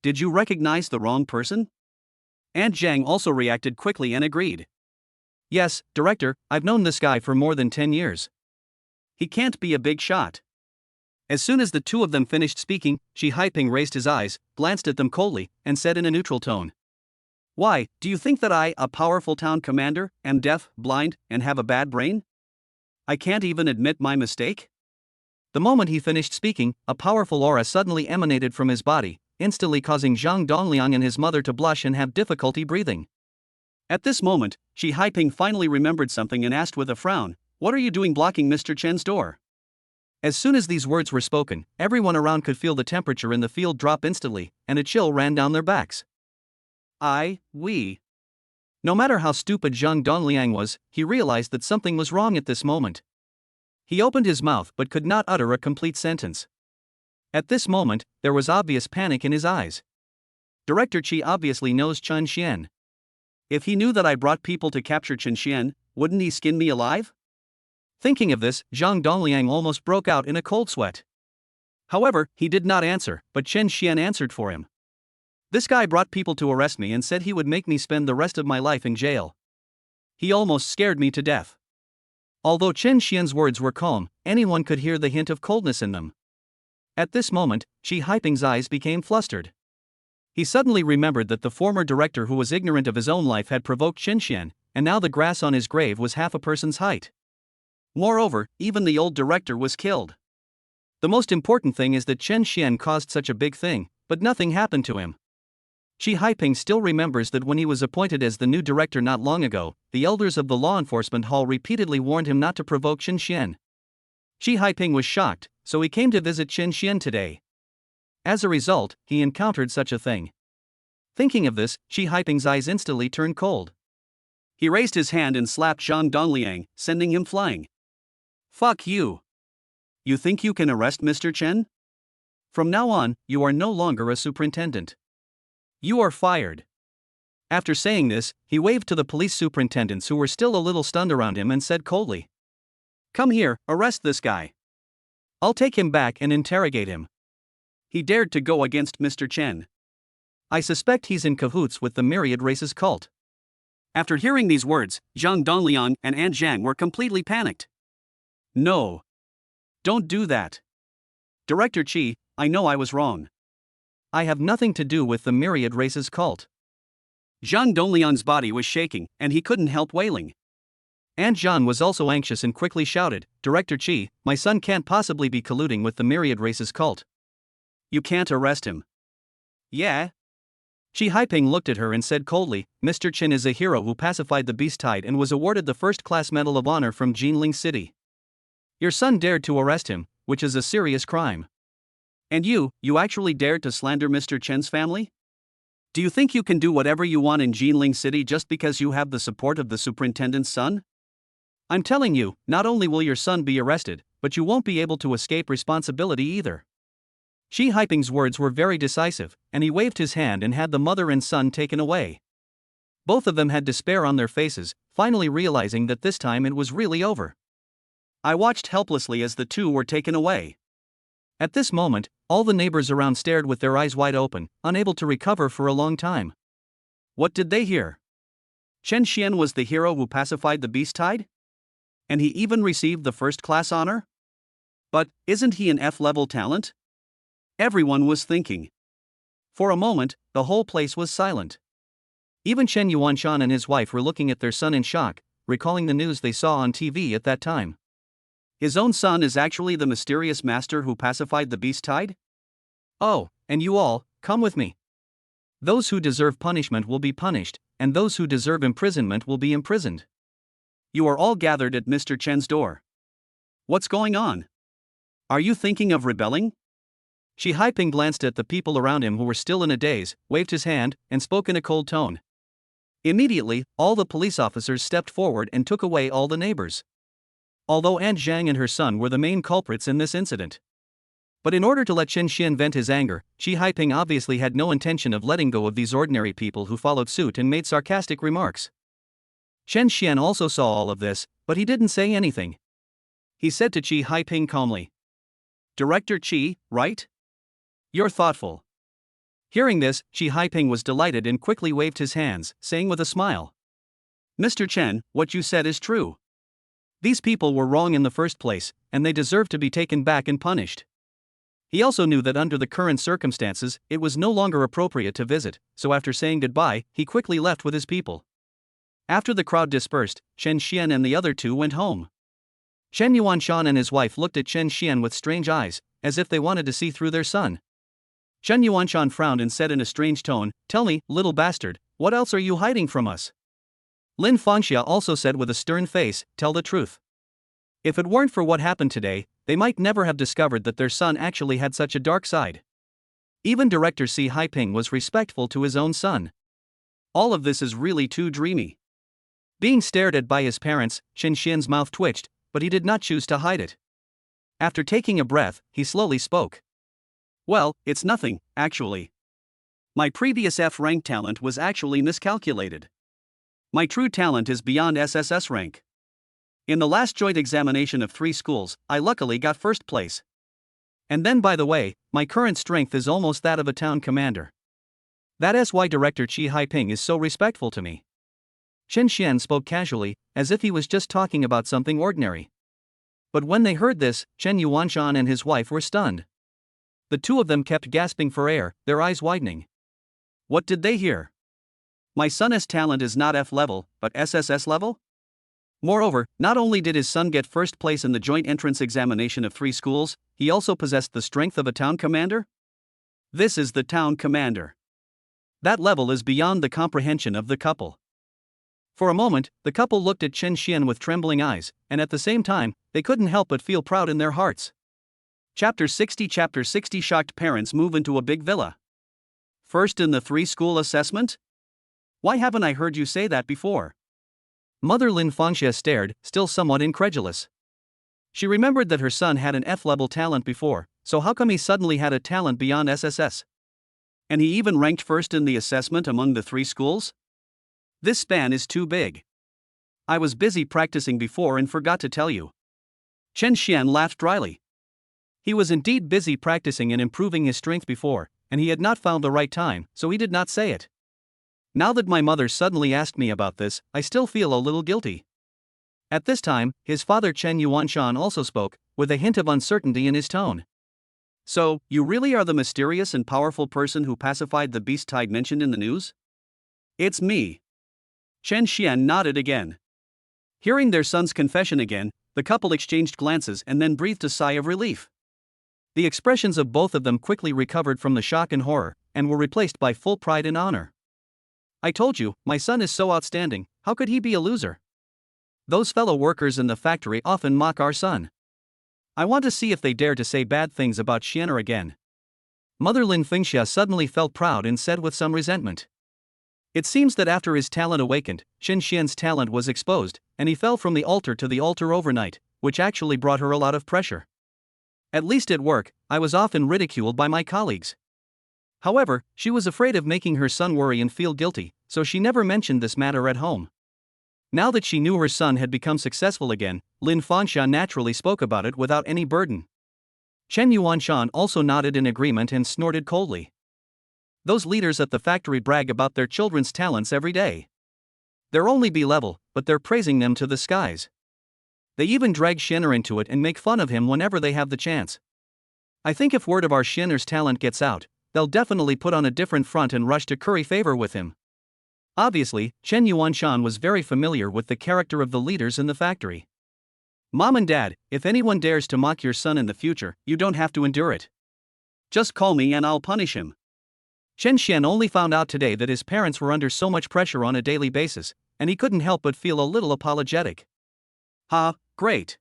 Did you recognize the wrong person?" Aunt Zhang also reacted quickly and agreed. "Yes, Director, I've known this guy for more than 10 years. He can't be a big shot." As soon as the two of them finished speaking, Chi Haiping raised his eyes, glanced at them coldly, and said in a neutral tone, "Why, do you think that I, a powerful town commander, am deaf, blind, and have a bad brain? I can't even admit my mistake?" The moment he finished speaking, a powerful aura suddenly emanated from his body, instantly causing Zhang Dongliang and his mother to blush and have difficulty breathing. At this moment, Chi Haiping finally remembered something and asked with a frown, "What are you doing blocking Mr. Chen's door?" As soon as these words were spoken, everyone around could feel the temperature in the field drop instantly, and a chill ran down their backs. No matter how stupid Zhang Dongliang was, he realized that something was wrong at this moment. He opened his mouth but could not utter a complete sentence. At this moment, there was obvious panic in his eyes. Director Chi obviously knows Chen Xian. If he knew that I brought people to capture Chen Xian, wouldn't he skin me alive? Thinking of this, Zhang Dongliang almost broke out in a cold sweat. However, he did not answer, but Chen Xian answered for him. "This guy brought people to arrest me and said he would make me spend the rest of my life in jail. He almost scared me to death." Although Chen Xian's words were calm, anyone could hear the hint of coldness in them. At this moment, Chi Haiping's eyes became flustered. He suddenly remembered that the former director who was ignorant of his own life had provoked Chen Xian, and now the grass on his grave was half a person's height. Moreover, even the old director was killed. The most important thing is that Chen Xian caused such a big thing, but nothing happened to him. Shi Haiping still remembers that when he was appointed as the new director not long ago, the elders of the law enforcement hall repeatedly warned him not to provoke Chen Xian. Shi Haiping was shocked, so he came to visit Chen Xian today. As a result, he encountered such a thing. Thinking of this, Shi Haiping's eyes instantly turned cold. He raised his hand and slapped Zhang Dongliang, sending him flying. Fuck you. You think you can arrest Mr. Chen? From now on, you are no longer a superintendent. You are fired. After saying this, he waved to the police superintendents who were still a little stunned around him and said coldly, "Come here, arrest this guy. I'll take him back and interrogate him. He dared to go against Mr. Chen. I suspect he's in cahoots with the Myriad Races cult." After hearing these words, Zhang Dongliang and An Zhang were completely panicked. No. Don't do that. Director Qi, I know I was wrong. I have nothing to do with the Myriad Races cult. Zhang Dongliang's body was shaking, and he couldn't help wailing. An Zhang was also anxious and quickly shouted, "Director Qi, my son can't possibly be colluding with the Myriad Races cult. You can't arrest him." Yeah? Shi Haiping looked at her and said coldly, "Mr. Chen is a hero who pacified the beast tide and was awarded the first-class Medal of Honor from Ginling City. Your son dared to arrest him, which is a serious crime. And you actually dared to slander Mr. Chen's family? Do you think you can do whatever you want in Ginling City just because you have the support of the superintendent's son? I'm telling you, not only will your son be arrested, but you won't be able to escape responsibility either." Shi Haiping's words were very decisive, and he waved his hand and had the mother and son taken away. Both of them had despair on their faces, finally realizing that this time it was really over. I watched helplessly as the two were taken away. At this moment, all the neighbors around stared with their eyes wide open, unable to recover for a long time. What did they hear? Chen Xian was the hero who pacified the beast tide? And he even received the first-class honor? But, isn't he an F-level talent? Everyone was thinking. For a moment, the whole place was silent. Even Chen Yuanshan and his wife were looking at their son in shock, recalling the news they saw on TV at that time. His own son is actually the mysterious master who pacified the beast tide? Oh, and you all, come with me. Those who deserve punishment will be punished, and those who deserve imprisonment will be imprisoned. You are all gathered at Mr. Chen's door. What's going on? Are you thinking of rebelling? Shi Haiping glanced at the people around him who were still in a daze, waved his hand, and spoke in a cold tone. Immediately, all the police officers stepped forward and took away all the neighbors. Although An Zhang and her son were the main culprits in this incident. But in order to let Chen Xian vent his anger, Shi Haiping obviously had no intention of letting go of these ordinary people who followed suit and made sarcastic remarks. Chen Xian also saw all of this, but he didn't say anything. He said to Shi Haiping calmly, "Director Qi, right? You're thoughtful." Hearing this, Shi Haiping was delighted and quickly waved his hands, saying with a smile, "Mr. Chen, what you said is true. These people were wrong in the first place, and they deserve to be taken back and punished." He also knew that under the current circumstances, it was no longer appropriate to visit, so after saying goodbye, he quickly left with his people. After the crowd dispersed, Chen Xian and the other two went home. Chen Yuanshan and his wife looked at Chen Xian with strange eyes, as if they wanted to see through their son. Chen Yuanshan frowned and said in a strange tone, "Tell me, little bastard, what else are you hiding from us?" Lin Fangxia also said with a stern face, "Tell the truth. If it weren't for what happened today, they might never have discovered that their son actually had such a dark side." Even Director Shi Haiping was respectful to his own son. All of this is really too dreamy. Being stared at by his parents, Chen Xian's mouth twitched, but he did not choose to hide it. After taking a breath, he slowly spoke. "Well, it's nothing, actually. My previous F-rank talent was actually miscalculated. My true talent is beyond SSS rank. In the last joint examination of 3 schools, I luckily got first place. And then by the way, my current strength is almost that of a town commander. That is why Director Shi Haiping is so respectful to me." Chen Xian spoke casually, as if he was just talking about something ordinary. But when they heard this, Chen Yuanshan and his wife were stunned. The two of them kept gasping for air, their eyes widening. What did they hear? My son's talent is not F level, but SSS level? Moreover, not only did his son get first place in the joint entrance examination of 3 schools, he also possessed the strength of a town commander? This is the town commander. That level is beyond the comprehension of the couple. For a moment, the couple looked at Chen Xian with trembling eyes, and at the same time, they couldn't help but feel proud in their hearts. Chapter 60 Shocked parents move into a big villa. First in the 3-school assessment? Why haven't I heard you say that before? Mother Lin Fangxia stared, still somewhat incredulous. She remembered that her son had an F-level talent before, so how come he suddenly had a talent beyond SSS? And he even ranked first in the assessment among the 3 schools? This span is too big. I was busy practicing before and forgot to tell you. Chen Xian laughed dryly. He was indeed busy practicing and improving his strength before, and he had not found the right time, so he did not say it. Now that my mother suddenly asked me about this, I still feel a little guilty. At this time, his father Chen Yuanshan also spoke, with a hint of uncertainty in his tone. So, you really are the mysterious and powerful person who pacified the beast tide mentioned in the news? It's me. Chen Xian nodded again. Hearing their son's confession again, the couple exchanged glances and then breathed a sigh of relief. The expressions of both of them quickly recovered from the shock and horror, and were replaced by full pride and honor. I told you, my son is so outstanding, how could he be a loser? Those fellow workers in the factory often mock our son. I want to see if they dare to say bad things about Xianer again. Mother Lin Fengxia suddenly felt proud and said with some resentment. It seems that after his talent awakened, Shen Xian's talent was exposed, and he fell from the altar to the altar overnight, which actually brought her a lot of pressure. At least at work, I was often ridiculed by my colleagues. However, she was afraid of making her son worry and feel guilty, so she never mentioned this matter at home. Now that she knew her son had become successful again, Lin Fangxia naturally spoke about it without any burden. Chen Yuanshan also nodded in agreement and snorted coldly. Those leaders at the factory brag about their children's talents every day. They're only B-level, but they're praising them to the skies. They even drag Xianer into it and make fun of him whenever they have the chance. I think if word of our Xianer's talent gets out, they'll definitely put on a different front and rush to curry favor with him. Obviously, Chen Yuanshan was very familiar with the character of the leaders in the factory. Mom and Dad, if anyone dares to mock your son in the future, you don't have to endure it. Just call me and I'll punish him. Chen Xian only found out today that his parents were under so much pressure on a daily basis, and he couldn't help but feel a little apologetic. Ha, great.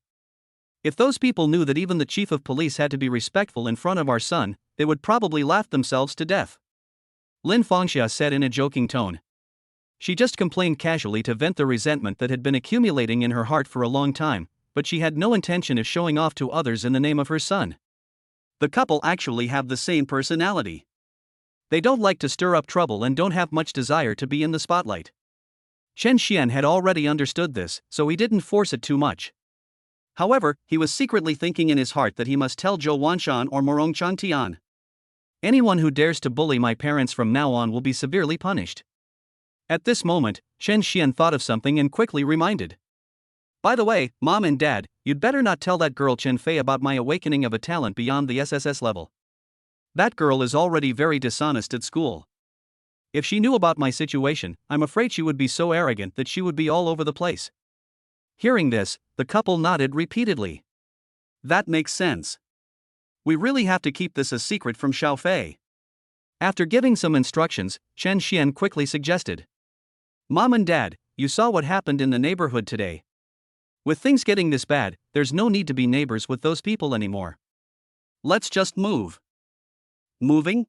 If those people knew that even the chief of police had to be respectful in front of our son, they would probably laugh themselves to death. Lin Fangxia said in a joking tone. She just complained casually to vent the resentment that had been accumulating in her heart for a long time, but she had no intention of showing off to others in the name of her son. The couple actually have the same personality. They don't like to stir up trouble and don't have much desire to be in the spotlight. Chen Xian had already understood this, so he didn't force it too much. However, he was secretly thinking in his heart that he must tell Zhou Wanshan or Morong Changtian. Anyone who dares to bully my parents from now on will be severely punished. At this moment, Chen Xian thought of something and quickly reminded. By the way, Mom and Dad, you'd better not tell that girl Chen Fei about my awakening of a talent beyond the SSS level. That girl is already very dishonest at school. If she knew about my situation, I'm afraid she would be so arrogant that she would be all over the place. Hearing this, the couple nodded repeatedly. That makes sense. We really have to keep this a secret from Xiao Fei. After giving some instructions, Chen Xian quickly suggested. Mom and Dad, you saw what happened in the neighborhood today. With things getting this bad, there's no need to be neighbors with those people anymore. Let's just move. Moving?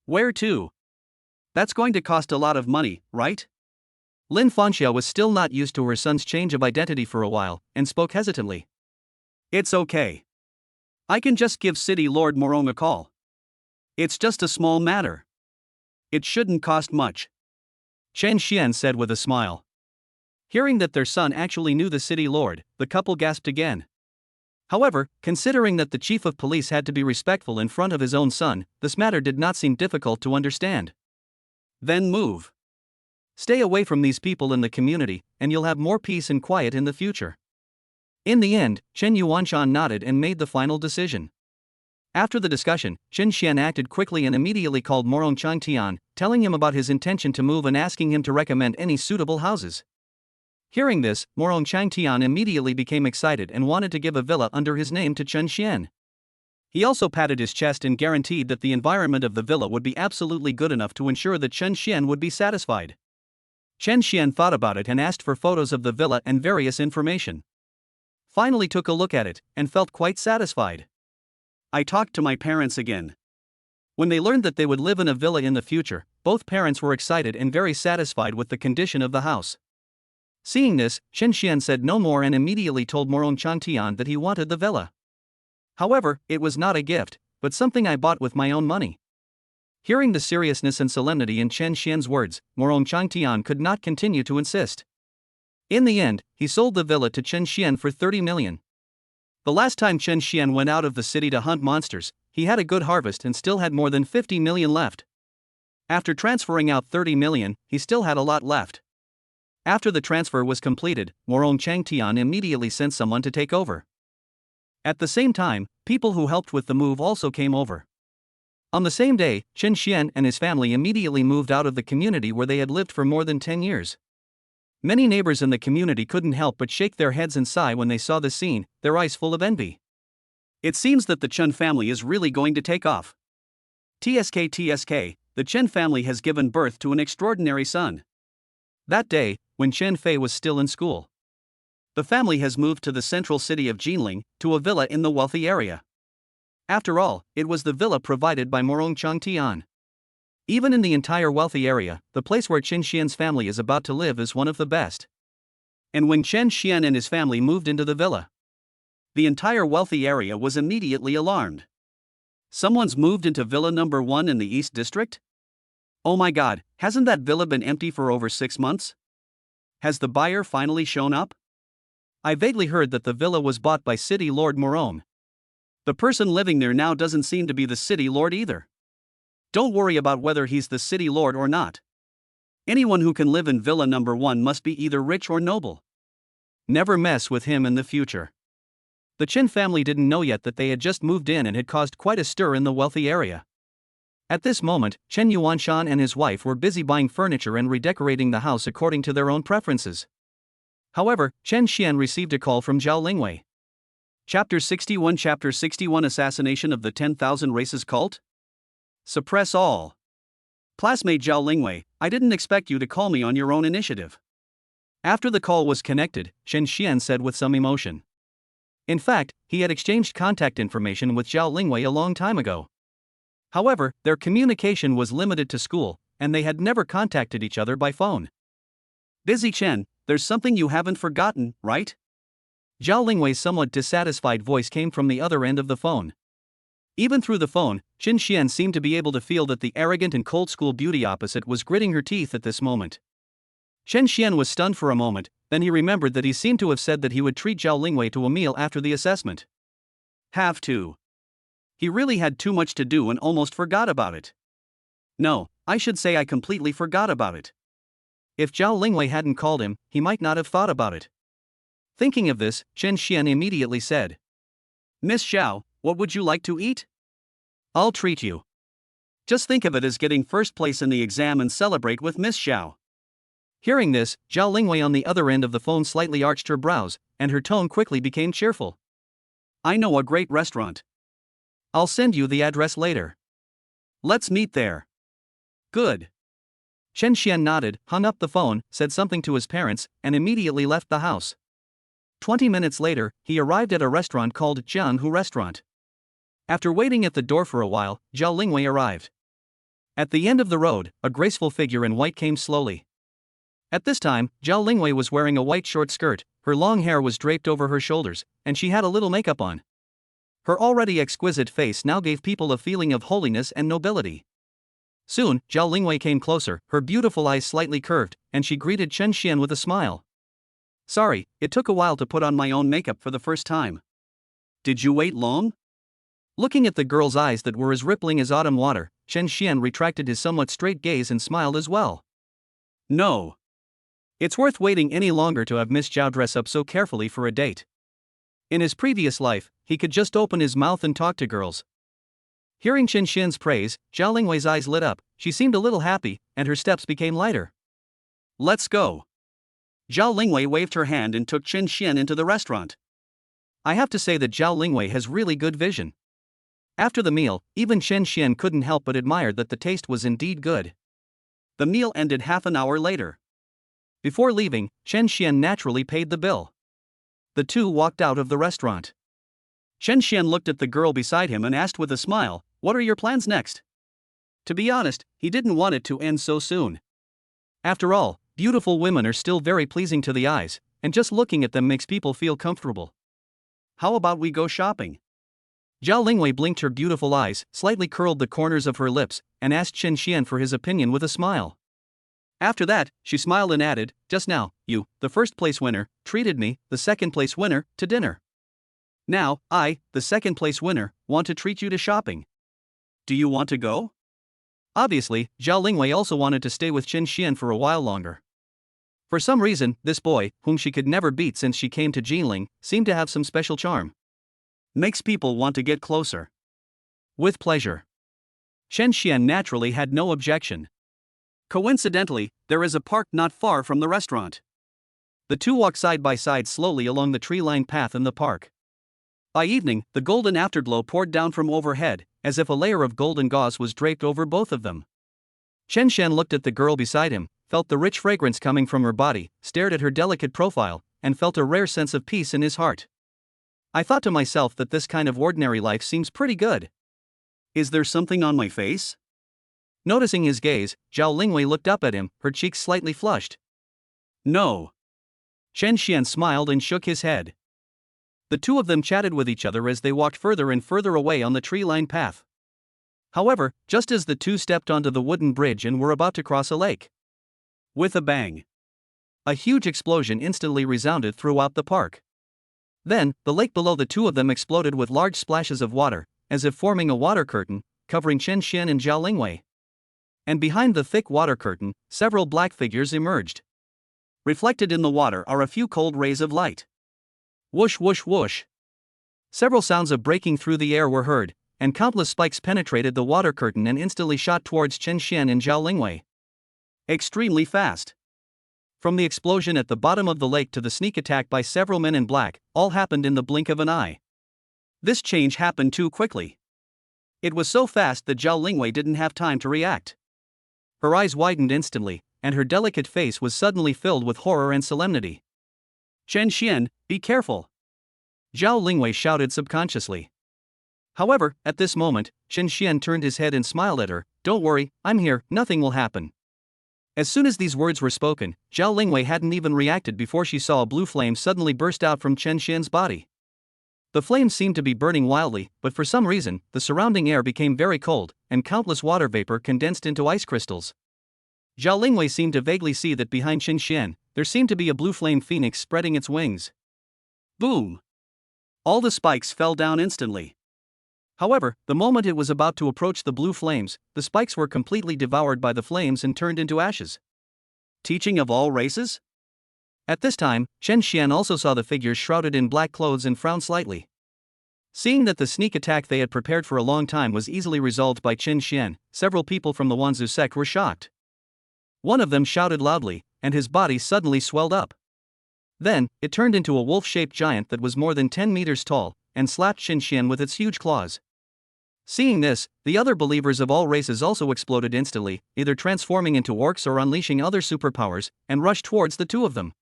Where to? That's going to cost a lot of money, right? Lin Fangxia was still not used to her son's change of identity for a while, and spoke hesitantly. It's okay. I can just give City Lord Morong a call. It's just a small matter. It shouldn't cost much. Chen Xian said with a smile. Hearing that their son actually knew the city lord, the couple gasped again. However, considering that the chief of police had to be respectful in front of his own son, this matter did not seem difficult to understand. Then move. Stay away from these people in the community, and you'll have more peace and quiet in the future. In the end, Chen Yuanshan nodded and made the final decision. After the discussion, Chen Xian acted quickly and immediately called Morong Changtian, telling him about his intention to move and asking him to recommend any suitable houses. Hearing this, Morong Changtian immediately became excited and wanted to give a villa under his name to Chen Xian. He also patted his chest and guaranteed that the environment of the villa would be absolutely good enough to ensure that Chen Xian would be satisfied. Chen Xian thought about it and asked for photos of the villa and various information. Finally took a look at it, and felt quite satisfied. I talked to my parents again. When they learned that they would live in a villa in the future, both parents were excited and very satisfied with the condition of the house. Seeing this, Chen Xian said no more and immediately told Morong Changtian that he wanted the villa. However, it was not a gift, but something I bought with my own money. Hearing the seriousness and solemnity in Chen Xian's words, Morong Changtian could not continue to insist. In the end, he sold the villa to Chen Xian for 30 million. The last time Chen Xian went out of the city to hunt monsters, he had a good harvest and still had more than 50 million left. After transferring out 30 million, he still had a lot left. After the transfer was completed, Morong Changtian immediately sent someone to take over. At the same time, people who helped with the move also came over. On the same day, Chen Xian and his family immediately moved out of the community where they had lived for more than 10 years. Many neighbors in the community couldn't help but shake their heads and sigh when they saw the scene, their eyes full of envy. It seems that the Chen family is really going to take off. TSK, the Chen family has given birth to an extraordinary son. That day, when Chen Fei was still in school, the family has moved to the central city of Ginling, to a villa in the wealthy area. After all, it was the villa provided by Morong Changtian. Even in the entire wealthy area, the place where Chen Xian's family is about to live is one of the best. And when Chen Xian and his family moved into the villa, the entire wealthy area was immediately alarmed. Someone's moved into villa number 1 in the East District? Oh my god, hasn't that villa been empty for over 6 months? Has the buyer finally shown up? I vaguely heard that the villa was bought by City Lord Morong. The person living there now doesn't seem to be the City Lord either. Don't worry about whether he's the City Lord or not. Anyone who can live in villa number 1 must be either rich or noble. Never mess with him in the future. The Chen family didn't know yet that they had just moved in and had caused quite a stir in the wealthy area. At this moment, Chen Yuanshan and his wife were busy buying furniture and redecorating the house according to their own preferences. However, Chen Xian received a call from Zhao Lingwei. Chapter 61 Assassination of the 10,000 Races Cult? Suppress all. Classmate Zhao Lingwei, I didn't expect you to call me on your own initiative. After the call was connected, Chen Xian said with some emotion. In fact, he had exchanged contact information with Zhao Lingwei a long time ago. However, their communication was limited to school, and they had never contacted each other by phone. Busy Chen, there's something you haven't forgotten, right? Zhao Lingwei's somewhat dissatisfied voice came from the other end of the phone. Even through the phone, Chen Xian seemed to be able to feel that the arrogant and cold school beauty opposite was gritting her teeth at this moment. Chen Xian was stunned for a moment, then he remembered that he seemed to have said that he would treat Zhao Lingwei to a meal after the assessment. Have to. He really had too much to do and almost forgot about it. No, I should say I completely forgot about it. If Zhao Lingwei hadn't called him, he might not have thought about it. Thinking of this, Chen Xian immediately said, Miss Zhao, what would you like to eat? I'll treat you. Just think of it as getting first place in the exam and celebrate with Miss Zhao. Hearing this, Zhao Lingwei on the other end of the phone slightly arched her brows, and her tone quickly became cheerful. I know a great restaurant. I'll send you the address later. Let's meet there. Good. Chen Xian nodded, hung up the phone, said something to his parents, and immediately left the house. 20 minutes later, he arrived at a restaurant called Jianhu Restaurant. After waiting at the door for a while, Zhao Lingwei arrived. At the end of the road, a graceful figure in white came slowly. At this time, Zhao Lingwei was wearing a white short skirt, her long hair was draped over her shoulders, and she had a little makeup on. Her already exquisite face now gave people a feeling of holiness and nobility. Soon, Zhao Lingwei came closer, her beautiful eyes slightly curved, and she greeted Chen Xian with a smile. Sorry, it took a while to put on my own makeup for the first time. Did you wait long? Looking at the girl's eyes that were as rippling as autumn water, Chen Xian retracted his somewhat straight gaze and smiled as well. No. It's worth waiting any longer to have Miss Zhao dress up so carefully for a date. In his previous life, he could just open his mouth and talk to girls. Hearing Chen Xian's praise, Zhao Lingwei's eyes lit up, she seemed a little happy, and her steps became lighter. Let's go. Zhao Lingwei waved her hand and took Chen Xian into the restaurant. I have to say that Zhao Lingwei has really good vision. After the meal, even Chen Xian couldn't help but admire that the taste was indeed good. The meal ended half an hour later. Before leaving, Chen Xian naturally paid the bill. The two walked out of the restaurant. Chen Xian looked at the girl beside him and asked with a smile, "What are your plans next?" To be honest, he didn't want it to end so soon. After all, beautiful women are still very pleasing to the eyes, and just looking at them makes people feel comfortable. How about we go shopping? Zhao Lingwei blinked her beautiful eyes, slightly curled the corners of her lips, and asked Chen Xian for his opinion with a smile. After that, she smiled and added, "Just now, you, the first place winner, treated me, the second place winner, to dinner. Now, I, the second place winner, want to treat you to shopping. Do you want to go?" Obviously, Zhao Lingwei also wanted to stay with Chen Xian for a while longer. For some reason, this boy, whom she could never beat since she came to Ginling, seemed to have some special charm. Makes people want to get closer. With pleasure. Chen Xian naturally had no objection. Coincidentally, there is a park not far from the restaurant. The two walk side by side slowly along the tree-lined path in the park. By evening, the golden afterglow poured down from overhead, as if a layer of golden gauze was draped over both of them. Chen Xian looked at the girl beside him, felt the rich fragrance coming from her body, stared at her delicate profile, and felt a rare sense of peace in his heart. I thought to myself that this kind of ordinary life seems pretty good. Is there something on my face? Noticing his gaze, Zhao Lingwei looked up at him, her cheeks slightly flushed. No. Chen Xian smiled and shook his head. The two of them chatted with each other as they walked further and further away on the tree-lined path. However, just as the two stepped onto the wooden bridge and were about to cross a lake. With a bang. A huge explosion instantly resounded throughout the park. Then, the lake below the two of them exploded with large splashes of water, as if forming a water curtain, covering Chen Xian and Zhao Lingwei. And behind the thick water curtain, several black figures emerged. Reflected in the water are a few cold rays of light. Whoosh whoosh whoosh. Several sounds of breaking through the air were heard, and countless spikes penetrated the water curtain and instantly shot towards Chen Xian and Zhao Lingwei. Extremely fast. From the explosion at the bottom of the lake to the sneak attack by several men in black, all happened in the blink of an eye. This change happened too quickly. It was so fast that Zhao Lingwei didn't have time to react. Her eyes widened instantly, and her delicate face was suddenly filled with horror and solemnity. "Chen Xian, be careful!" Zhao Lingwei shouted subconsciously. However, at this moment, Chen Xian turned his head and smiled at her. "Don't worry, I'm here, nothing will happen." As soon as these words were spoken, Zhao Lingwei hadn't even reacted before she saw a blue flame suddenly burst out from Chen Xian's body. The flames seemed to be burning wildly, but for some reason, the surrounding air became very cold, and countless water vapor condensed into ice crystals. Zhao Lingwei seemed to vaguely see that behind Chen Xian, there seemed to be a blue flame phoenix spreading its wings. Boom! All the spikes fell down instantly. However, the moment it was about to approach the blue flames, the spikes were completely devoured by the flames and turned into ashes. Teaching of all races? At this time, Chen Xian also saw the figures shrouded in black clothes and frowned slightly. Seeing that the sneak attack they had prepared for a long time was easily resolved by Chen Xian, several people from the Wanzu sect were shocked. One of them shouted loudly, and his body suddenly swelled up. Then, it turned into a wolf-shaped giant that was more than 10 meters tall, and slapped Chen Xian with its huge claws. Seeing this, the other believers of all races also exploded instantly, either transforming into orcs or unleashing other superpowers, and rushed towards the two of them.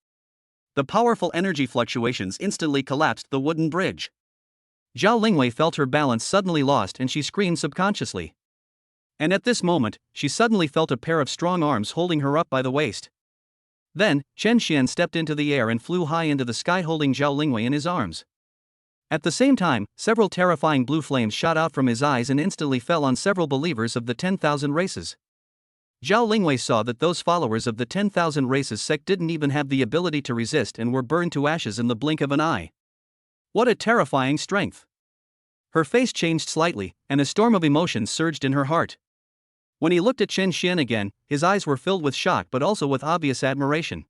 The powerful energy fluctuations instantly collapsed the wooden bridge. Zhao Lingwei felt her balance suddenly lost and she screamed subconsciously. And at this moment, she suddenly felt a pair of strong arms holding her up by the waist. Then, Chen Xian stepped into the air and flew high into the sky holding Zhao Lingwei in his arms. At the same time, several terrifying blue flames shot out from his eyes and instantly fell on several believers of the 10,000 races. Zhao Lingwei saw that those followers of the 10,000 races sect didn't even have the ability to resist and were burned to ashes in the blink of an eye. What a terrifying strength! Her face changed slightly, and a storm of emotions surged in her heart. When he looked at Chen Xian again, his eyes were filled with shock but also with obvious admiration.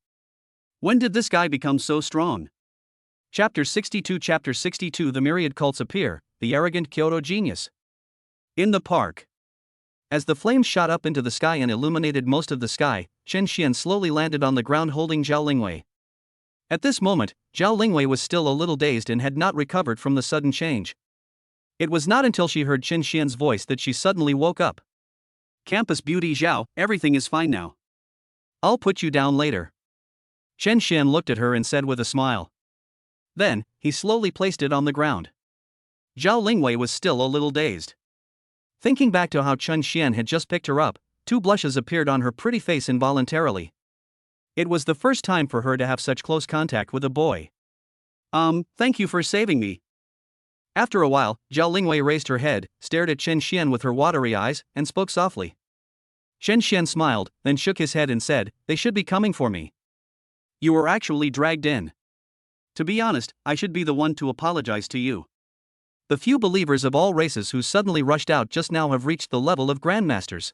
When did this guy become so strong? Chapter 62 The myriad cults appear, the arrogant Kyoto genius. In the park. As the flames shot up into the sky and illuminated most of the sky, Chen Xian slowly landed on the ground holding Zhao Lingwei. At this moment, Zhao Lingwei was still a little dazed and had not recovered from the sudden change. It was not until she heard Qin Xian's voice that she suddenly woke up. Campus Beauty Zhao, everything is fine now. I'll put you down later. Qin Xian looked at her and said with a smile. Then, he slowly placed it on the ground. Zhao Lingwei was still a little dazed. Thinking back to how Qin Xian had just picked her up, 2 blushes appeared on her pretty face involuntarily. It was the first time for her to have such close contact with a boy. Thank you for saving me. After a while, Zhao Lingwei raised her head, stared at Qin Xian with her watery eyes, and spoke softly. Qin Xian smiled, then shook his head and said, "They should be coming for me. You were actually dragged in. To be honest, I should be the one to apologize to you. The few believers of all races who suddenly rushed out just now have reached the level of grandmasters.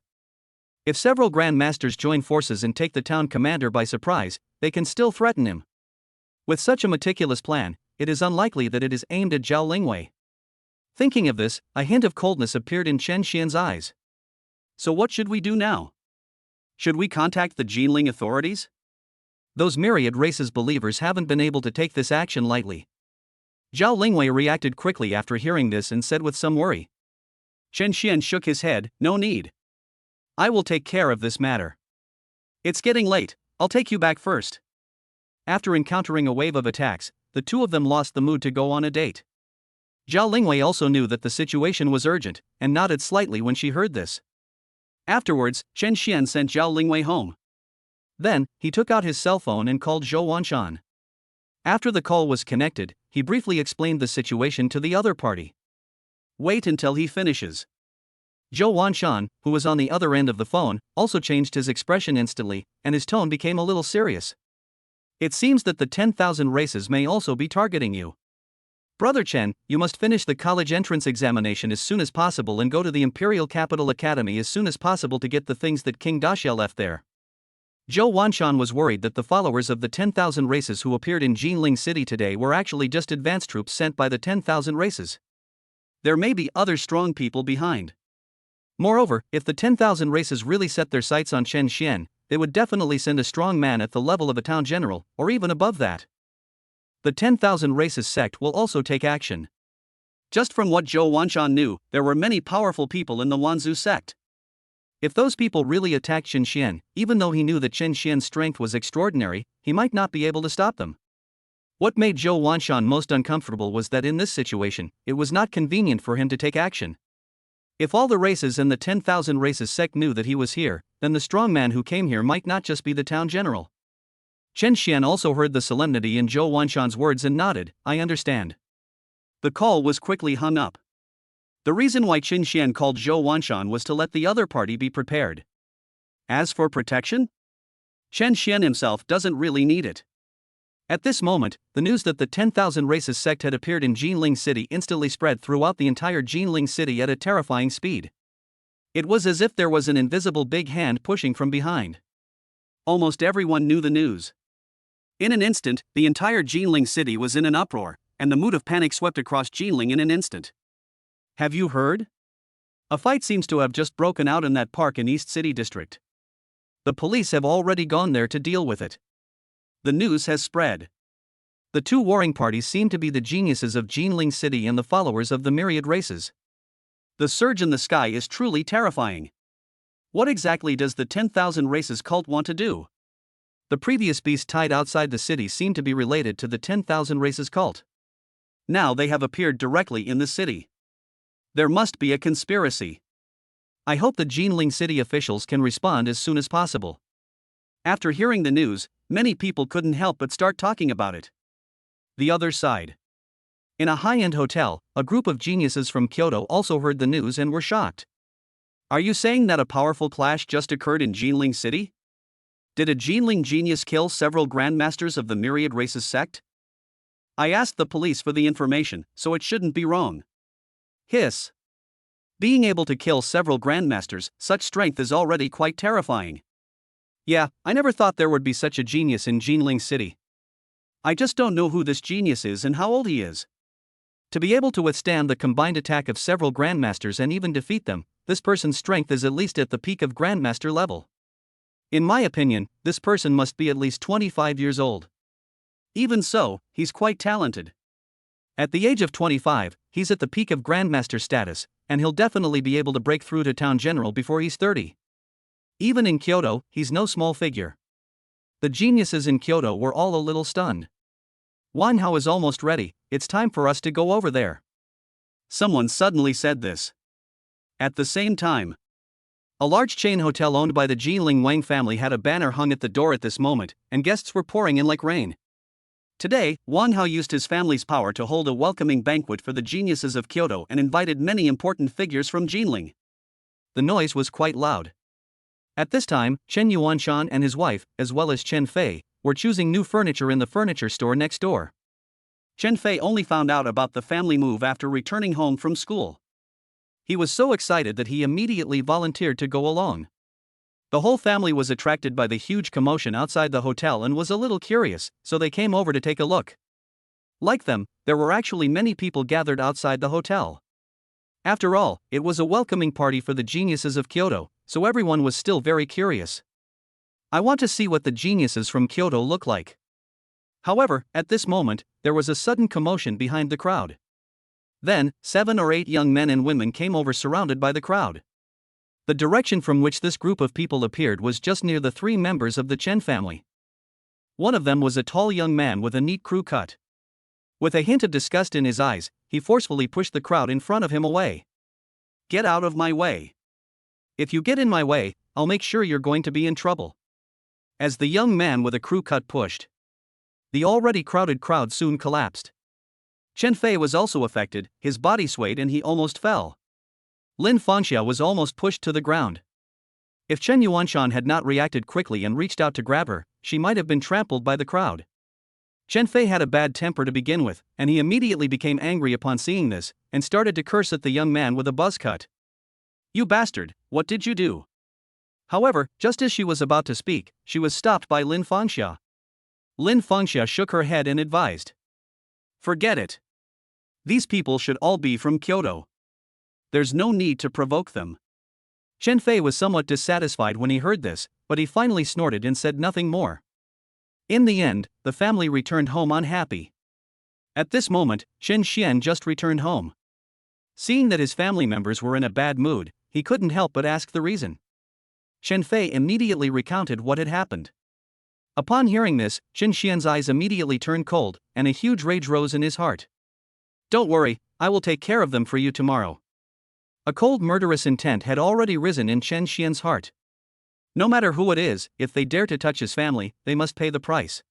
If several grandmasters join forces and take the town commander by surprise, they can still threaten him. With such a meticulous plan, it is unlikely that it is aimed at Zhao Lingwei." Thinking of this, a hint of coldness appeared in Qin Xian's eyes. So what should we do now? Should we contact the Ginling authorities? Those myriad races believers haven't been able to take this action lightly. Zhao Lingwei reacted quickly after hearing this and said with some worry. Qin Xian shook his head, "No need. I will take care of this matter. It's getting late, I'll take you back first." After encountering a wave of attacks, the 2 of them lost the mood to go on a date. Zhao Lingwei also knew that the situation was urgent, and nodded slightly when she heard this. Afterwards, Qin Xian sent Zhao Lingwei home. Then, he took out his cell phone and called Zhou Wanshan. After the call was connected, he briefly explained the situation to the other party. Wait until he finishes. Zhou Wanshan, who was on the other end of the phone, also changed his expression instantly, and his tone became a little serious. It seems that the 10,000 races may also be targeting you. Brother Chen, you must finish the college entrance examination as soon as possible and go to the Imperial Capital Academy as soon as possible to get the things that King Daxia left there. Zhou Wanshan was worried that the followers of the 10,000 races who appeared in Ginling City today were actually just advanced troops sent by the 10,000 races. There may be other strong people behind. Moreover, if the 10,000 races really set their sights on Qin Xian, they would definitely send a strong man at the level of a town general, or even above that. The 10,000 races sect will also take action. Just from what Zhou Wanshan knew, there were many powerful people in the Wanzhou sect. If those people really attacked Qin Xian, even though he knew that Qin Xian's strength was extraordinary, he might not be able to stop them. What made Zhou Wanshan most uncomfortable was that in this situation, it was not convenient for him to take action. If all the races and the 10,000 races sect knew that he was here, then the strong man who came here might not just be the town general. Qin Xian also heard the solemnity in Zhou Wanshan's words and nodded, "I understand." The call was quickly hung up. The reason why Qin Xian called Zhou Wanshan was to let the other party be prepared. As for protection? Qin Xian himself doesn't really need it. At this moment, the news that the 10,000 races sect had appeared in Ginling City instantly spread throughout the entire Ginling City at a terrifying speed. It was as if there was an invisible big hand pushing from behind. Almost everyone knew the news. In an instant, the entire Ginling City was in an uproar, and the mood of panic swept across Ginling in an instant. Have you heard? A fight seems to have just broken out in that park in East City District. The police have already gone there to deal with it. The news has spread. The 2 warring parties seem to be the geniuses of Ginling City and the followers of the myriad races. The surge in the sky is truly terrifying. What exactly does the 10,000 races cult want to do? The previous beast tied outside the city seemed to be related to the 10,000 races cult. Now they have appeared directly in the city. There must be a conspiracy. I hope the Ginling City officials can respond as soon as possible. After hearing the news, many people couldn't help but start talking about it. The other side. In a high-end hotel, a group of geniuses from Kyoto also heard the news and were shocked. Are you saying that a powerful clash just occurred in Ginling City? Did a Ginling genius kill several grandmasters of the myriad races sect? I asked the police for the information, so it shouldn't be wrong. Hiss. Being able to kill several grandmasters, such strength is already quite terrifying. Yeah, I never thought there would be such a genius in Ginling City. I just don't know who this genius is and how old he is. To be able to withstand the combined attack of several grandmasters and even defeat them, this person's strength is at least at the peak of grandmaster level. In my opinion, this person must be at least 25 years old. Even so, he's quite talented. At the age of 25, he's at the peak of grandmaster status, and he'll definitely be able to break through to town general before he's 30. Even in Kyoto, he's no small figure. The geniuses in Kyoto were all a little stunned. Wanhao is almost ready, it's time for us to go over there. Someone suddenly said this. At the same time, a large chain hotel owned by the Ginling Wang family had a banner hung at the door at this moment, and guests were pouring in like rain. Today, Wanhao used his family's power to hold a welcoming banquet for the geniuses of Kyoto and invited many important figures from Ginling. The noise was quite loud. At this time, Chen Yuanshan and his wife, as well as Chen Fei, were choosing new furniture in the furniture store next door. Chen Fei only found out about the family move after returning home from school. He was so excited that he immediately volunteered to go along. The whole family was attracted by the huge commotion outside the hotel and was a little curious, so they came over to take a look. Like them, there were actually many people gathered outside the hotel. After all, it was a welcoming party for the geniuses of Kyoto, so everyone was still very curious. I want to see what the geniuses from Kyoto look like. However, at this moment, there was a sudden commotion behind the crowd. Then, 7 or 8 young men and women came over surrounded by the crowd. The direction from which this group of people appeared was just near the 3 members of the Chen family. One of them was a tall young man with a neat crew cut. With a hint of disgust in his eyes, he forcefully pushed the crowd in front of him away. Get out of my way. If you get in my way, I'll make sure you're going to be in trouble. As the young man with a crew cut pushed, the already crowded crowd soon collapsed. Chen Fei was also affected, his body swayed and he almost fell. Lin Fangxia was almost pushed to the ground. If Chen Yuanshan had not reacted quickly and reached out to grab her, she might have been trampled by the crowd. Chen Fei had a bad temper to begin with, and he immediately became angry upon seeing this, and started to curse at the young man with a buzz cut. You bastard, what did you do? However, just as she was about to speak, she was stopped by Lin Fangxia. Lin Fangxia shook her head and advised. Forget it. These people should all be from Kyoto. There's no need to provoke them. Chen Fei was somewhat dissatisfied when he heard this, but he finally snorted and said nothing more. In the end, the family returned home unhappy. At this moment, Chen Xian just returned home. Seeing that his family members were in a bad mood, he couldn't help but ask the reason. Chen Fei immediately recounted what had happened. Upon hearing this, Chen Xian's eyes immediately turned cold, and a huge rage rose in his heart. Don't worry, I will take care of them for you tomorrow. A cold murderous intent had already risen in Chen Xian's heart. No matter who it is, if they dare to touch his family, they must pay the price.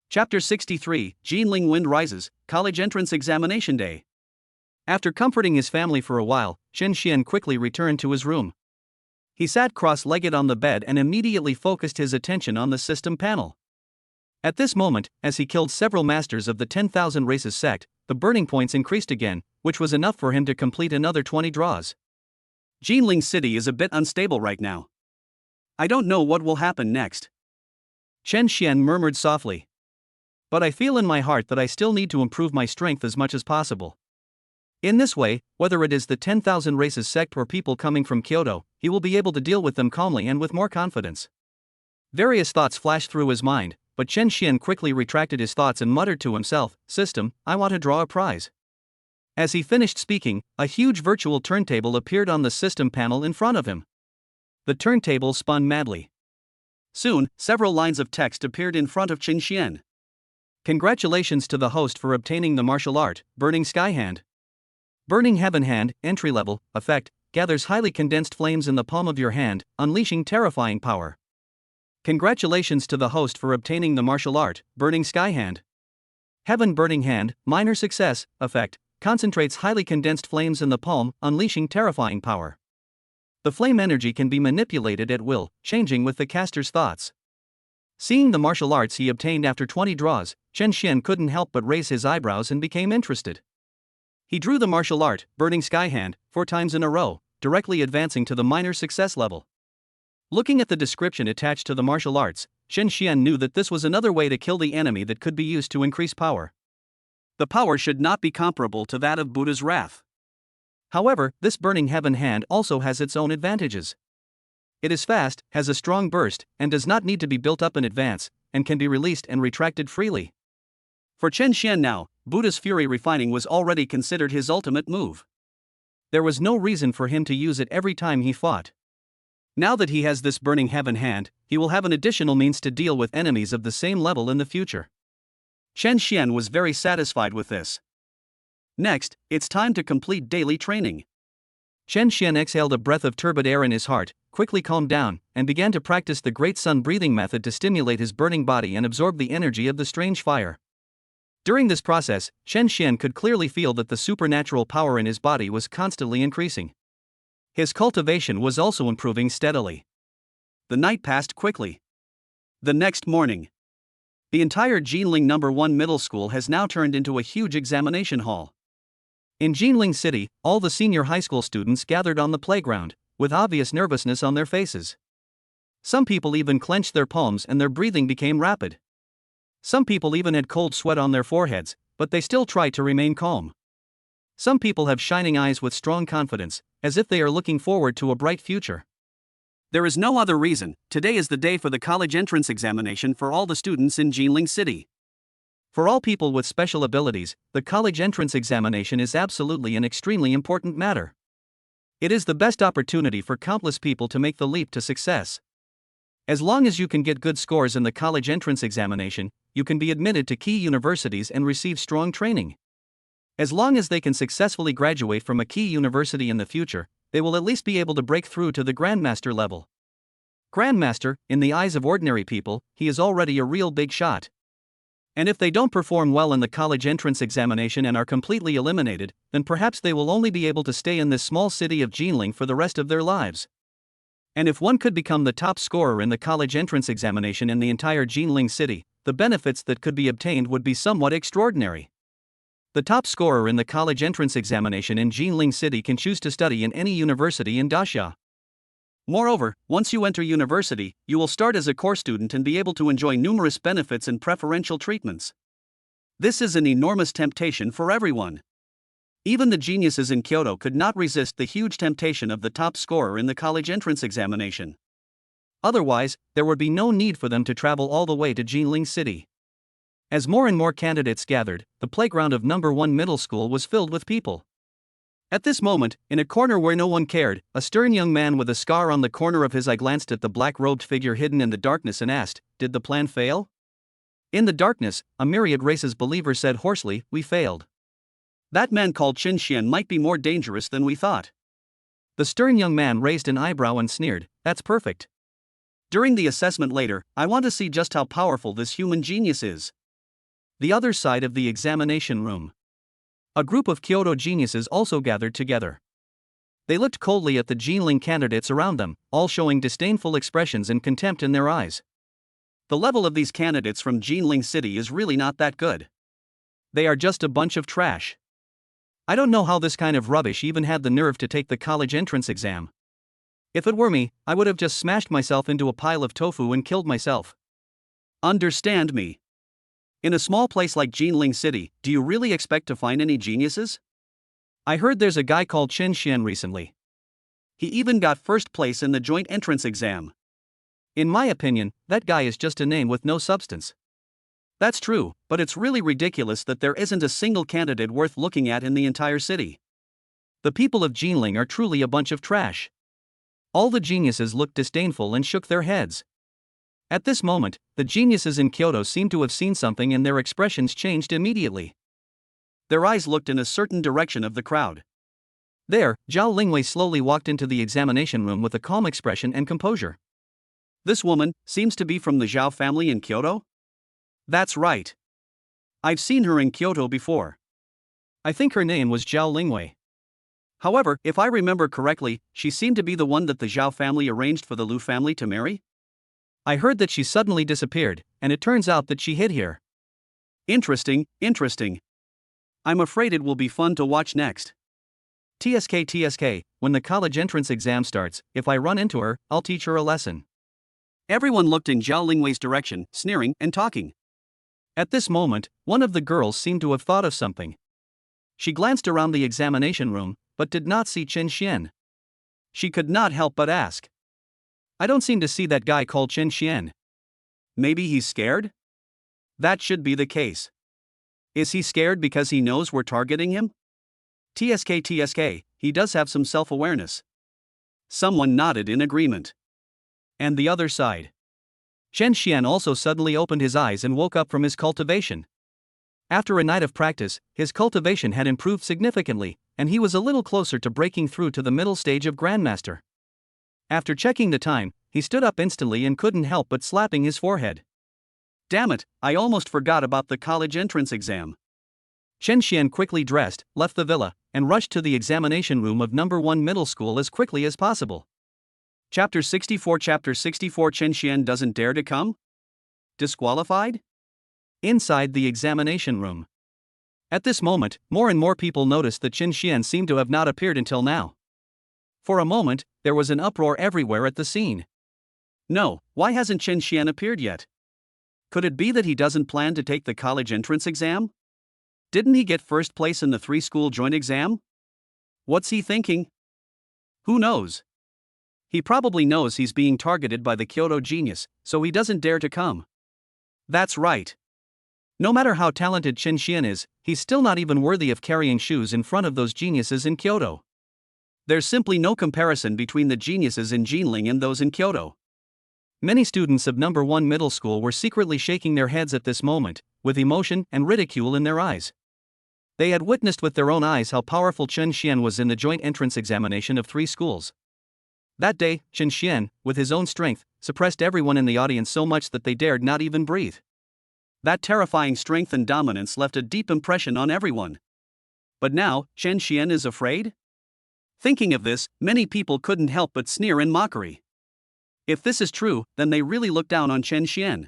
Chapter 63, Ginling Wind Rises, College Entrance Examination Day. After comforting his family for a while, Chen Xian quickly returned to his room. He sat cross-legged on the bed and immediately focused his attention on the system panel. At this moment, as he killed several masters of the 10,000 races sect, the burning points increased again, which was enough for him to complete another 20 draws. Ginling City is a bit unstable right now. I don't know what will happen next. Chen Xian murmured softly. But I feel in my heart that I still need to improve my strength as much as possible. In this way, whether it is the 10,000 races sect or people coming from Kyoto, he will be able to deal with them calmly and with more confidence. Various thoughts flashed through his mind, but Chen Xian quickly retracted his thoughts and muttered to himself, System, I want to draw a prize. As he finished speaking, a huge virtual turntable appeared on the system panel in front of him. The turntable spun madly. Soon, several lines of text appeared in front of Chen Xian. Congratulations to the host for obtaining the martial art, Burning Sky Hand. Burning Heaven Hand, entry level, effect, gathers highly condensed flames in the palm of your hand, unleashing terrifying power. Congratulations to the host for obtaining the martial art, Burning Sky Hand. Heaven Burning Hand, minor success, effect, concentrates highly condensed flames in the palm, unleashing terrifying power. The flame energy can be manipulated at will, changing with the caster's thoughts. Seeing the martial arts he obtained after 20 draws, Chen Xian couldn't help but raise his eyebrows and became interested. He drew the martial art, Burning Sky Hand, 4 times in a row, directly advancing to the minor success level. Looking at the description attached to the martial arts, Chen Xian knew that this was another way to kill the enemy that could be used to increase power. The power should not be comparable to that of Buddha's wrath. However, this Burning Heaven Hand also has its own advantages. It is fast, has a strong burst, and does not need to be built up in advance, and can be released and retracted freely. For Chen Xian now, Buddha's Fury Refining was already considered his ultimate move. There was no reason for him to use it every time he fought. Now that he has this burning heaven hand, he will have an additional means to deal with enemies of the same level in the future. Chen Xian was very satisfied with this. Next, it's time to complete daily training. Chen Xian exhaled a breath of turbid air in his heart, quickly calmed down, and began to practice the Great Sun breathing method to stimulate his burning body and absorb the energy of the strange fire. During this process, Chen Xian could clearly feel that the supernatural power in his body was constantly increasing. His cultivation was also improving steadily. The night passed quickly. The next morning, the entire Ginling No. 1 middle school has now turned into a huge examination hall. In Ginling City, all the senior high school students gathered on the playground, with obvious nervousness on their faces. Some people even clenched their palms and their breathing became rapid. Some people even had cold sweat on their foreheads, but they still tried to remain calm. Some people have shining eyes with strong confidence, as if they are looking forward to a bright future. There is no other reason. Today is the day for the college entrance examination for all the students in Ginling City. For all people with special abilities, the college entrance examination is absolutely an extremely important matter. It is the best opportunity for countless people to make the leap to success. As long as you can get good scores in the college entrance examination, you can be admitted to key universities and receive strong training. As long as they can successfully graduate from a key university in the future, they will at least be able to break through to the grandmaster level. Grandmaster, in the eyes of ordinary people, he is already a real big shot. And if they don't perform well in the college entrance examination and are completely eliminated, then perhaps they will only be able to stay in this small city of Ginling for the rest of their lives. And if one could become the top scorer in the college entrance examination in the entire Ginling city, the benefits that could be obtained would be somewhat extraordinary. The top scorer in the college entrance examination in Ginling City can choose to study in any university in Daxia. Moreover, once you enter university, you will start as a core student and be able to enjoy numerous benefits and preferential treatments. This is an enormous temptation for everyone. Even the geniuses in Kyoto could not resist the huge temptation of the top scorer in the college entrance examination. Otherwise, there would be no need for them to travel all the way to Ginling City. As more and more candidates gathered, the playground of No. 1 middle school was filled with people. At this moment, in a corner where no one cared, a stern young man with a scar on the corner of his eye glanced at the black-robed figure hidden in the darkness and asked, "Did the plan fail?" In the darkness, a myriad races believer said hoarsely, "We failed. That man called Chen Xian might be more dangerous than we thought." The stern young man raised an eyebrow and sneered, "That's perfect. During the assessment later, I want to see just how powerful this human genius is." The other side of the examination room. A group of Kyoto geniuses also gathered together. They looked coldly at the Ginling candidates around them, all showing disdainful expressions and contempt in their eyes. The level of these candidates from Ginling City is really not that good. They are just a bunch of trash. I don't know how this kind of rubbish even had the nerve to take the college entrance exam. If it were me, I would have just smashed myself into a pile of tofu and killed myself. Understand me. In a small place like Ginling City, do you really expect to find any geniuses? I heard there's a guy called Chen Xian recently. He even got first place in the joint entrance exam. In my opinion, that guy is just a name with no substance. That's true, but it's really ridiculous that there isn't a single candidate worth looking at in the entire city. The people of Ginling are truly a bunch of trash. All the geniuses looked disdainful and shook their heads. At this moment, the geniuses in Kyoto seemed to have seen something and their expressions changed immediately. Their eyes looked in a certain direction of the crowd. There, Zhao Lingwei slowly walked into the examination room with a calm expression and composure. This woman seems to be from the Zhao family in Kyoto? That's right. I've seen her in Kyoto before. I think her name was Zhao Lingwei. However, if I remember correctly, she seemed to be the one that the Zhao family arranged for the Lu family to marry? I heard that she suddenly disappeared, and it turns out that she hid here. Interesting. I'm afraid it will be fun to watch next. TSK, when the college entrance exam starts, if I run into her, I'll teach her a lesson. Everyone looked in Zhao Lingwei's direction, sneering and talking. At this moment, one of the girls seemed to have thought of something. She glanced around the examination room, but did not see Chen Xian. She could not help but ask, "I don't seem to see that guy called Chen Xian. Maybe he's scared?" That should be the case. Is he scared because he knows we're targeting him? TSK, he does have some self-awareness. Someone nodded in agreement. And the other side. Chen Xian also suddenly opened his eyes and woke up from his cultivation. After a night of practice, his cultivation had improved significantly, and he was a little closer to breaking through to the middle stage of grandmaster. After checking the time, he stood up instantly and couldn't help but slapping his forehead. Damn it, I almost forgot about the college entrance exam. Chen Xian quickly dressed, left the villa, and rushed to the examination room of number 1 middle school as quickly as possible. Chapter 64 Chen Xian doesn't dare to come? Disqualified? Inside the examination room. At this moment, more and more people noticed that Chen Xian seemed to have not appeared until now. For a moment, there was an uproar everywhere at the scene. No, why hasn't Chen Xian appeared yet? Could it be that he doesn't plan to take the college entrance exam? Didn't he get first place in the 3-school joint exam? What's he thinking? Who knows? He probably knows he's being targeted by the Kyoto genius, so he doesn't dare to come. That's right. No matter how talented Chen Xian is, he's still not even worthy of carrying shoes in front of those geniuses in Kyoto. There's simply no comparison between the geniuses in Ginling and those in Kyoto. Many students of number 1 middle school were secretly shaking their heads at this moment, with emotion and ridicule in their eyes. They had witnessed with their own eyes how powerful Chen Xian was in the joint entrance examination of 3 schools. That day, Chen Xian, with his own strength, suppressed everyone in the audience so much that they dared not even breathe. That terrifying strength and dominance left a deep impression on everyone. But now, Chen Xian is afraid? Thinking of this, many people couldn't help but sneer in mockery. If this is true, then they really look down on Chen Xian.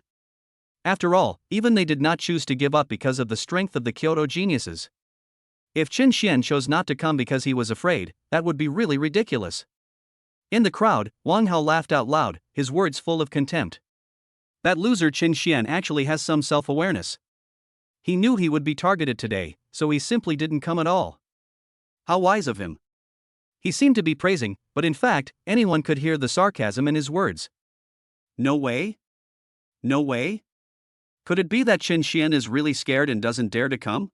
After all, even they did not choose to give up because of the strength of the Kyoto geniuses. If Chen Xian chose not to come because he was afraid, that would be really ridiculous. In the crowd, Wang Hao laughed out loud, his words full of contempt. That loser Chen Xian actually has some self-awareness. He knew he would be targeted today, so he simply didn't come at all. How wise of him. He seemed to be praising, but in fact, anyone could hear the sarcasm in his words. No way? No way? Could it be that Chen Xian is really scared and doesn't dare to come?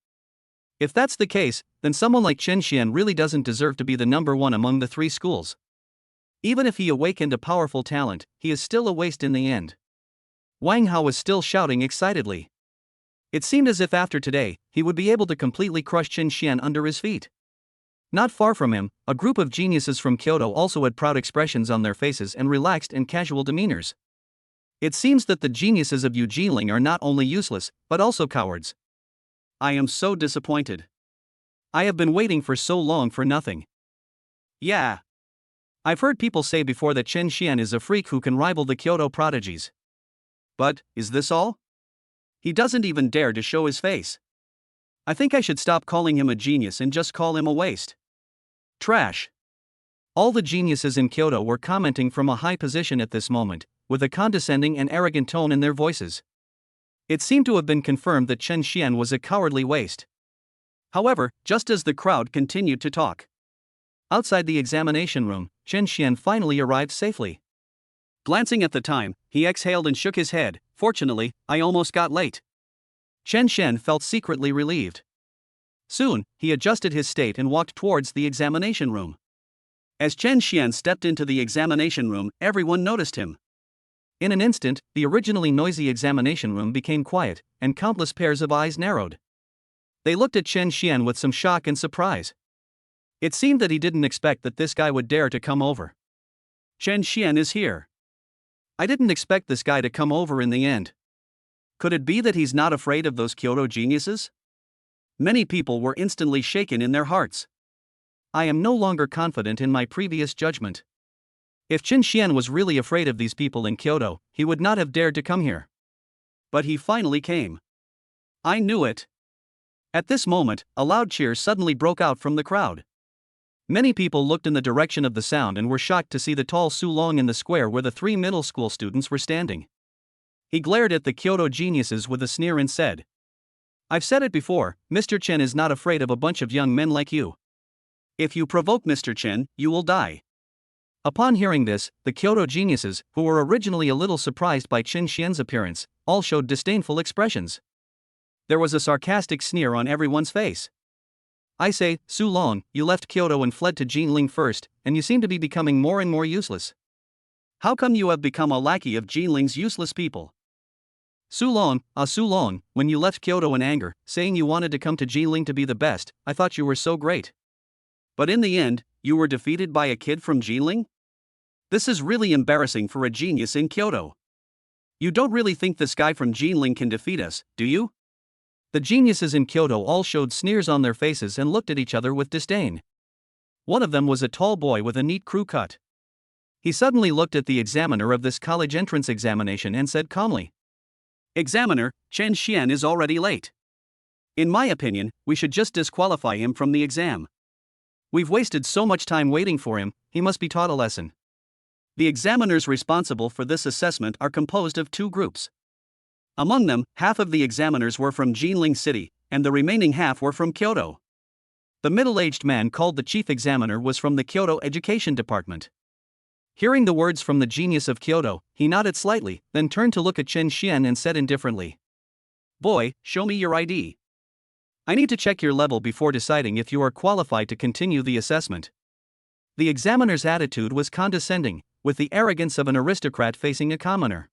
If that's the case, then someone like Chen Xian really doesn't deserve to be the number 1 among the 3 schools. Even if he awakened a powerful talent, he is still a waste in the end. Wang Hao was still shouting excitedly. It seemed as if after today, he would be able to completely crush Chen Xian under his feet. Not far from him, a group of geniuses from Kyoto also had proud expressions on their faces and relaxed and casual demeanors. It seems that the geniuses of Ginling are not only useless, but also cowards. I am so disappointed. I have been waiting for so long for nothing. Yeah. I've heard people say before that Chen Xian is a freak who can rival the Kyoto prodigies. But, is this all? He doesn't even dare to show his face. I think I should stop calling him a genius and just call him a waste. Trash. All the geniuses in Kyoto were commenting from a high position at this moment, with a condescending and arrogant tone in their voices. It seemed to have been confirmed that Chen Xian was a cowardly waste. However, just as the crowd continued to talk, outside the examination room, Chen Xian finally arrived safely. Glancing at the time, he exhaled and shook his head. Fortunately, I almost got late. Chen Xian felt secretly relieved. Soon, he adjusted his state and walked towards the examination room. As Chen Xian stepped into the examination room, everyone noticed him. In an instant, the originally noisy examination room became quiet, and countless pairs of eyes narrowed. They looked at Chen Xian with some shock and surprise. It seemed that he didn't expect that this guy would dare to come over. Chen Xian is here. I didn't expect this guy to come over in the end. Could it be that he's not afraid of those Kyoto geniuses? Many people were instantly shaken in their hearts. I am no longer confident in my previous judgment. If Chen Xian was really afraid of these people in Kyoto, he would not have dared to come here. But he finally came. I knew it. At this moment, a loud cheer suddenly broke out from the crowd. Many people looked in the direction of the sound and were shocked to see the tall Su Long in the square where the 3 middle school students were standing. He glared at the Kyoto geniuses with a sneer and said, I've said it before, Mr. Chen is not afraid of a bunch of young men like you. If you provoke Mr. Chen, you will die. Upon hearing this, the Kyoto geniuses, who were originally a little surprised by Chen Xian's appearance, all showed disdainful expressions. There was a sarcastic sneer on everyone's face. I say, Su Long, you left Kyoto and fled to Ginling first, and you seem to be becoming more and more useless. How come you have become a lackey of Jinling's useless people? Su Long, when you left Kyoto in anger, saying you wanted to come to Ginling to be the best, I thought you were so great. But in the end, you were defeated by a kid from Ginling? This is really embarrassing for a genius in Kyoto. You don't really think this guy from Ginling can defeat us, do you? The geniuses in Kyoto all showed sneers on their faces and looked at each other with disdain. One of them was a tall boy with a neat crew cut. He suddenly looked at the examiner of this college entrance examination and said calmly, "Examiner, Chen Xian is already late. In my opinion, we should just disqualify him from the exam. We've wasted so much time waiting for him, he must be taught a lesson." The examiners responsible for this assessment are composed of two groups. Among them, half of the examiners were from Ginling City, and the remaining half were from Kyoto. The middle-aged man called the chief examiner was from the Kyoto Education Department. Hearing the words from the genius of Kyoto, he nodded slightly, then turned to look at Chen Xian and said indifferently, "Boy, show me your ID. I need to check your level before deciding if you are qualified to continue the assessment." The examiner's attitude was condescending, with the arrogance of an aristocrat facing a commoner.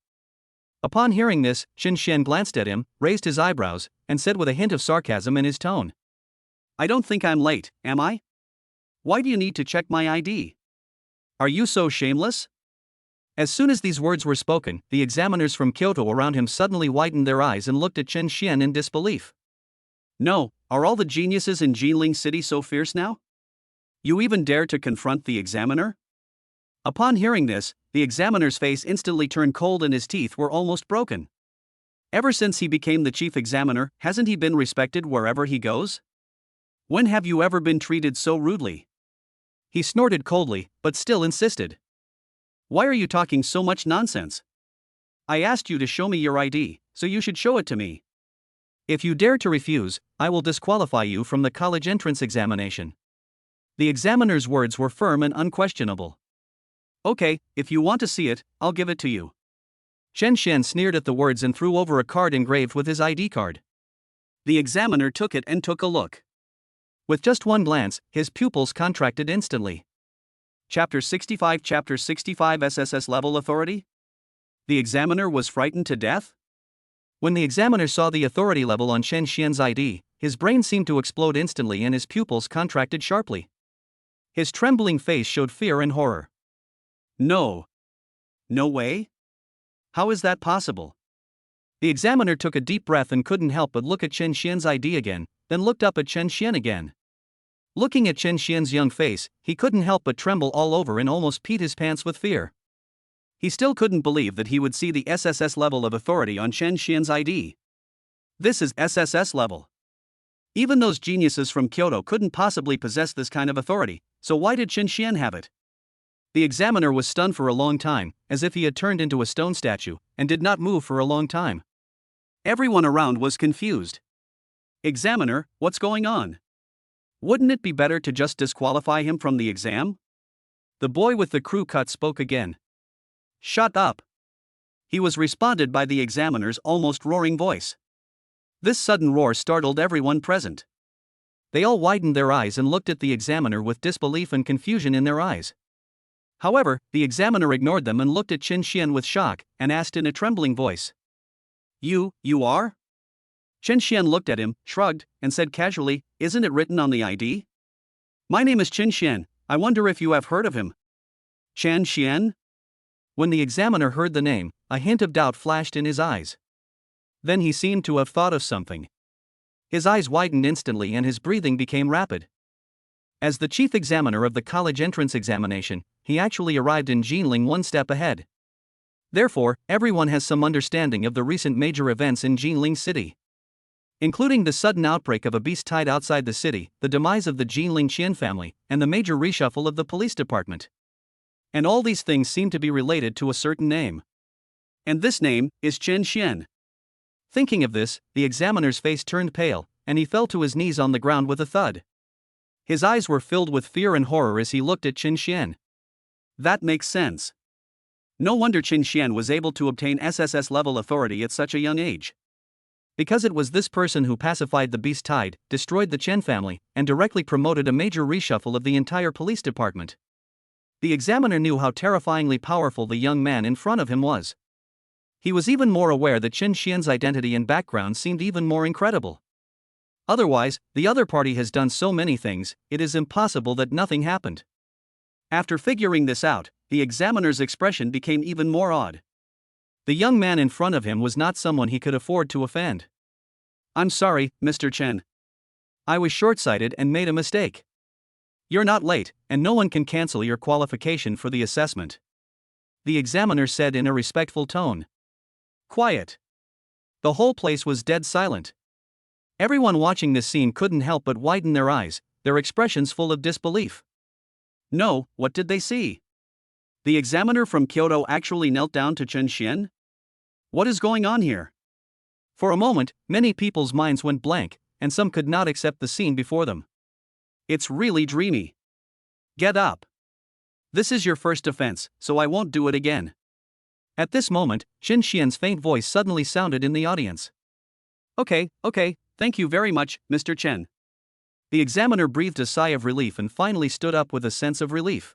Upon hearing this, Chen Xian glanced at him, raised his eyebrows, and said with a hint of sarcasm in his tone, "I don't think I'm late, am I? Why do you need to check my ID? Are you so shameless?" As soon as these words were spoken, the examiners from Kyoto around him suddenly widened their eyes and looked at Chen Xian in disbelief. "No, are all the geniuses in Ginling City so fierce now? You even dare to confront the examiner?" Upon hearing this, the examiner's face instantly turned cold and his teeth were almost broken. Ever since he became the chief examiner, hasn't he been respected wherever he goes? When have you ever been treated so rudely? He snorted coldly, but still insisted. "Why are you talking so much nonsense? I asked you to show me your ID, so you should show it to me. If you dare to refuse, I will disqualify you from the college entrance examination." The examiner's words were firm and unquestionable. "Okay, if you want to see it, I'll give it to you." Chen Xian sneered at the words and threw over a card engraved with his ID card. The examiner took it and took a look. With just one glance, his pupils contracted instantly. Chapter 65 SSS Level Authority? The examiner was frightened to death? When the examiner saw the authority level on Chen Xian's ID, his brain seemed to explode instantly and his pupils contracted sharply. His trembling face showed fear and horror. No. No way? How is that possible? The examiner took a deep breath and couldn't help but look at Chen Xian's ID again, then looked up at Chen Xian again. Looking at Chen Xian's young face, he couldn't help but tremble all over and almost peed his pants with fear. He still couldn't believe that he would see the SSS level of authority on Chen Xian's ID. This is SSS level. Even those geniuses from Kyoto couldn't possibly possess this kind of authority, so why did Chen Xian have it? The examiner was stunned for a long time, as if he had turned into a stone statue, and did not move for a long time. Everyone around was confused. "Examiner, what's going on? Wouldn't it be better to just disqualify him from the exam?" The boy with the crew cut spoke again. "Shut up!" He was responded by the examiner's almost roaring voice. This sudden roar startled everyone present. They all widened their eyes and looked at the examiner with disbelief and confusion in their eyes. However, the examiner ignored them and looked at Chen Xian with shock, and asked in a trembling voice, You are? Chen Xian looked at him, shrugged, and said casually, "Isn't it written on the ID? My name is Chen Xian, I wonder if you have heard of him." Chen Xian? When the examiner heard the name, a hint of doubt flashed in his eyes. Then he seemed to have thought of something. His eyes widened instantly and his breathing became rapid. As the chief examiner of the college entrance examination, he actually arrived in Ginling one step ahead. Therefore, everyone has some understanding of the recent major events in Ginling City, including the sudden outbreak of a beast tied outside the city, the demise of the Ginling Qian family, and the major reshuffle of the police department. And all these things seem to be related to a certain name. And this name is Chen Xian. Thinking of this, the examiner's face turned pale, and he fell to his knees on the ground with a thud. His eyes were filled with fear and horror as he looked at Chen Xian. That makes sense. No wonder Chen Xian was able to obtain SSS level authority at such a young age. Because it was this person who pacified the beast tide, destroyed the Chen family, and directly promoted a major reshuffle of the entire police department. The examiner knew how terrifyingly powerful the young man in front of him was. He was even more aware that Chen Xian's identity and background seemed even more incredible. Otherwise, the other party has done so many things, it is impossible that nothing happened. After figuring this out, the examiner's expression became even more odd. The young man in front of him was not someone he could afford to offend. "I'm sorry, Mr. Chen. I was short-sighted and made a mistake. You're not late, and no one can cancel your qualification for the assessment," the examiner said in a respectful tone. Quiet. The whole place was dead silent. Everyone watching this scene couldn't help but widen their eyes, their expressions full of disbelief. No, what did they see? The examiner from Kyoto actually knelt down to Chen Xian? What is going on here? For a moment, many people's minds went blank, and some could not accept the scene before them. It's really dreamy. Get up. This is your first offense, so I won't do it again. At this moment, Chen Xian's faint voice suddenly sounded in the audience. Okay, thank you very much, Mr. Chen. The examiner breathed a sigh of relief and finally stood up with a sense of relief.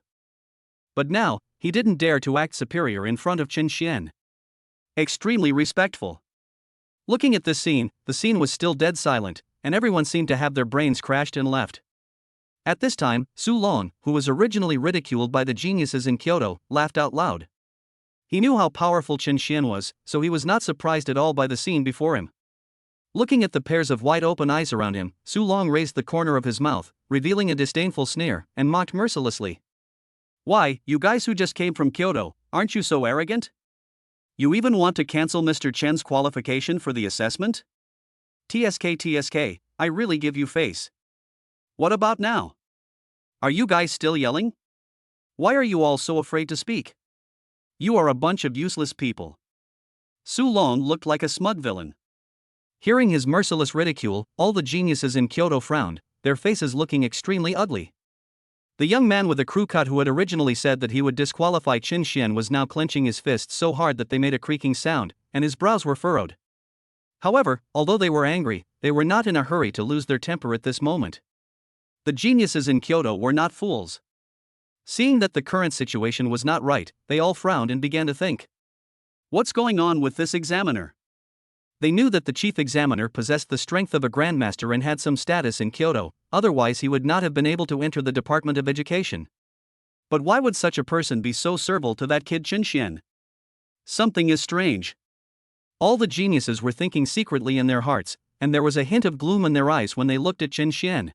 But now, he didn't dare to act superior in front of Chen Xian. Extremely respectful. Looking at this scene, the scene was still dead silent, and everyone seemed to have their brains crashed and left. At this time, Su Long, who was originally ridiculed by the geniuses in Kyoto, laughed out loud. He knew how powerful Chen Xian was, so he was not surprised at all by the scene before him. Looking at the pairs of wide-open eyes around him, Su Long raised the corner of his mouth, revealing a disdainful sneer, and mocked mercilessly. Why, you guys who just came from Kyoto, aren't you so arrogant? You even want to cancel Mr. Chen's qualification for the assessment? TSK, I really give you face. What about now? Are you guys still yelling? Why are you all so afraid to speak? You are a bunch of useless people. Su Long looked like a smug villain. Hearing his merciless ridicule, all the geniuses in Kyoto frowned, their faces looking extremely ugly. The young man with the crew cut who had originally said that he would disqualify Chen Xian was now clenching his fists so hard that they made a creaking sound, and his brows were furrowed. However, although they were angry, they were not in a hurry to lose their temper at this moment. The geniuses in Kyoto were not fools. Seeing that the current situation was not right, they all frowned and began to think. What's going on with this examiner? They knew that the chief examiner possessed the strength of a grandmaster and had some status in Kyoto, otherwise he would not have been able to enter the Department of Education. But why would such a person be so servile to that kid Chen Xian? Something is strange. All the geniuses were thinking secretly in their hearts, and there was a hint of gloom in their eyes when they looked at Chen Xian.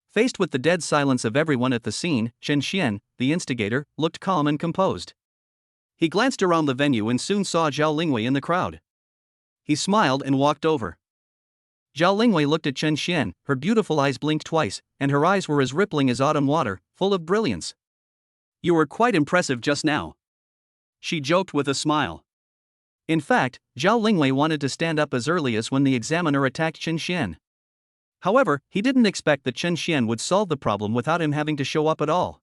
Faced with the dead silence of everyone at the scene, Chen Xian, the instigator, looked calm and composed. He glanced around the venue and soon saw Zhao Lingwei in the crowd. He smiled and walked over. Zhao Lingwei looked at Chen Xian, her beautiful eyes blinked twice, and her eyes were as rippling as autumn water, full of brilliance. You were quite impressive just now. She joked with a smile. In fact, Zhao Lingwei wanted to stand up as early as when the examiner attacked Chen Xian. However, he didn't expect that Chen Xian would solve the problem without him having to show up at all.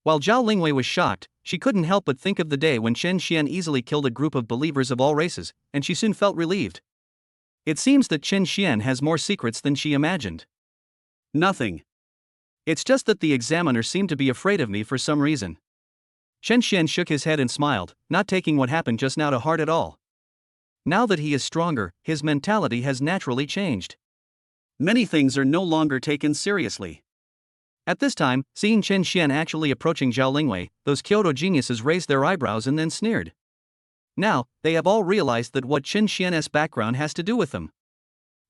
While Zhao Lingwei was shocked, she couldn't help but think of the day when Chen Xian easily killed a group of believers of all races, and she soon felt relieved. It seems that Chen Xian has more secrets than she imagined. Nothing. It's just that the examiner seemed to be afraid of me for some reason. Chen Xian shook his head and smiled, not taking what happened just now to heart at all. Now that he is stronger, his mentality has naturally changed. Many things are no longer taken seriously. At this time, seeing Chen Xian actually approaching Zhao Lingwei, those Kyoto geniuses raised their eyebrows and then sneered. Now, they have all realized that what Chen Xian's background has to do with them.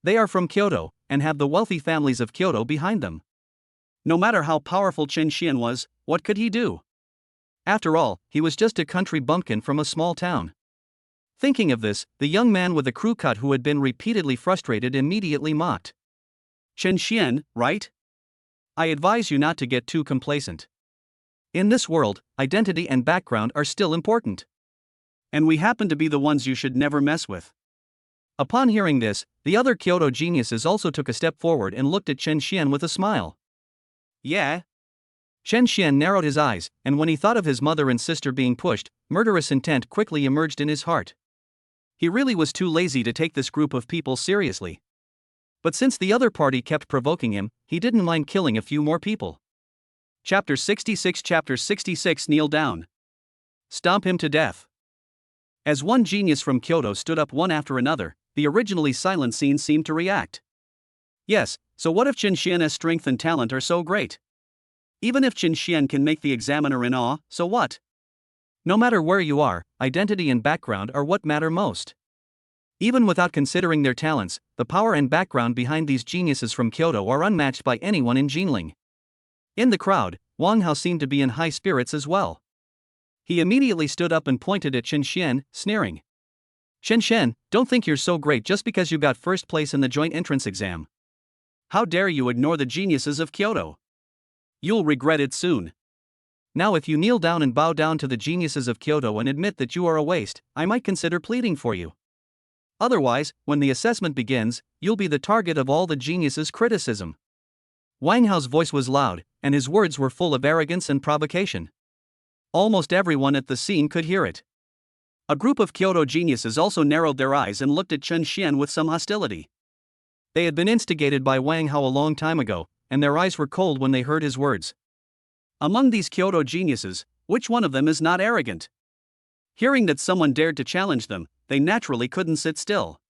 They are from Kyoto, and have the wealthy families of Kyoto behind them. No matter how powerful Chen Xian was, what could he do? After all, he was just a country bumpkin from a small town. Thinking of this, the young man with the crew cut who had been repeatedly frustrated immediately mocked. Chen Xian, right? I advise you not to get too complacent. In this world, identity and background are still important. And we happen to be the ones you should never mess with. Upon hearing this, the other Kyoto geniuses also took a step forward and looked at Chen Xian with a smile. Yeah? Chen Xian narrowed his eyes, and when he thought of his mother and sister being pushed, murderous intent quickly emerged in his heart. He really was too lazy to take this group of people seriously. But since the other party kept provoking him, he didn't mind killing a few more people. Chapter 66 Kneel down. Stomp him to death. As one genius from Kyoto stood up one after another, the originally silent scene seemed to react. Yes, so what if Chen Xian's strength and talent are so great? Even if Chen Xian can make the examiner in awe, so what? No matter where you are, identity and background are what matter most. Even without considering their talents, the power and background behind these geniuses from Kyoto are unmatched by anyone in Ginling. In the crowd, Wang Hao seemed to be in high spirits as well. He immediately stood up and pointed at Chen Xian, sneering. Chen Xian, don't think you're so great just because you got first place in the joint entrance exam. How dare you ignore the geniuses of Kyoto? You'll regret it soon. Now if you kneel down and bow down to the geniuses of Kyoto and admit that you are a waste, I might consider pleading for you. Otherwise, when the assessment begins, you'll be the target of all the geniuses' criticism. Wang Hao's voice was loud, and his words were full of arrogance and provocation. Almost everyone at the scene could hear it. A group of Kyoto geniuses also narrowed their eyes and looked at Chen Xian with some hostility. They had been instigated by Wang Hao a long time ago, and their eyes were cold when they heard his words. Among these Kyoto geniuses, which one of them is not arrogant? Hearing that someone dared to challenge them, they naturally couldn't sit still.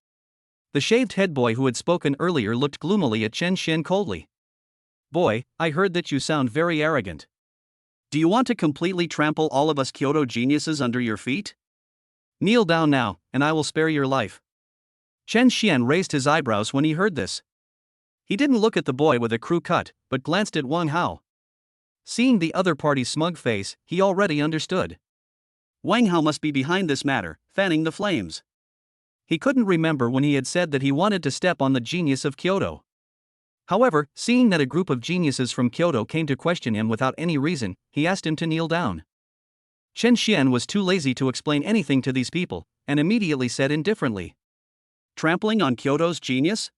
The shaved head boy who had spoken earlier looked gloomily at Chen Xian coldly. Boy, I heard that you sound very arrogant. Do you want to completely trample all of us Kyoto geniuses under your feet? Kneel down now, and I will spare your life. Chen Xian raised his eyebrows when he heard this. He didn't look at the boy with a crew cut, but glanced at Wang Hao. Seeing the other party's smug face, he already understood. Wang Hao must be behind this matter, fanning the flames. He couldn't remember when he had said that he wanted to step on the genius of Kyoto. However, seeing that a group of geniuses from Kyoto came to question him without any reason, he asked him to kneel down. Chen Xian was too lazy to explain anything to these people, and immediately said indifferently. Trampling on Kyoto's genius?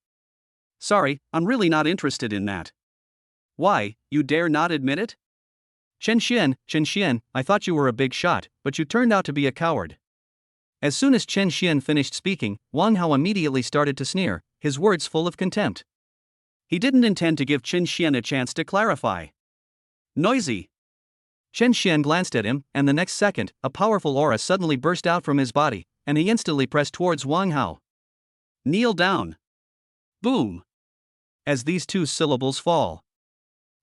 Sorry, I'm really not interested in that. Why, you dare not admit it? Chen Xian, I thought you were a big shot, but you turned out to be a coward. As soon as Chen Xian finished speaking, Wang Hao immediately started to sneer, his words full of contempt. He didn't intend to give Chen Xian a chance to clarify. Noisy. Chen Xian glanced at him, and the next second, a powerful aura suddenly burst out from his body, and he instantly pressed towards Wang Hao. Kneel down. Boom. As these two syllables fall,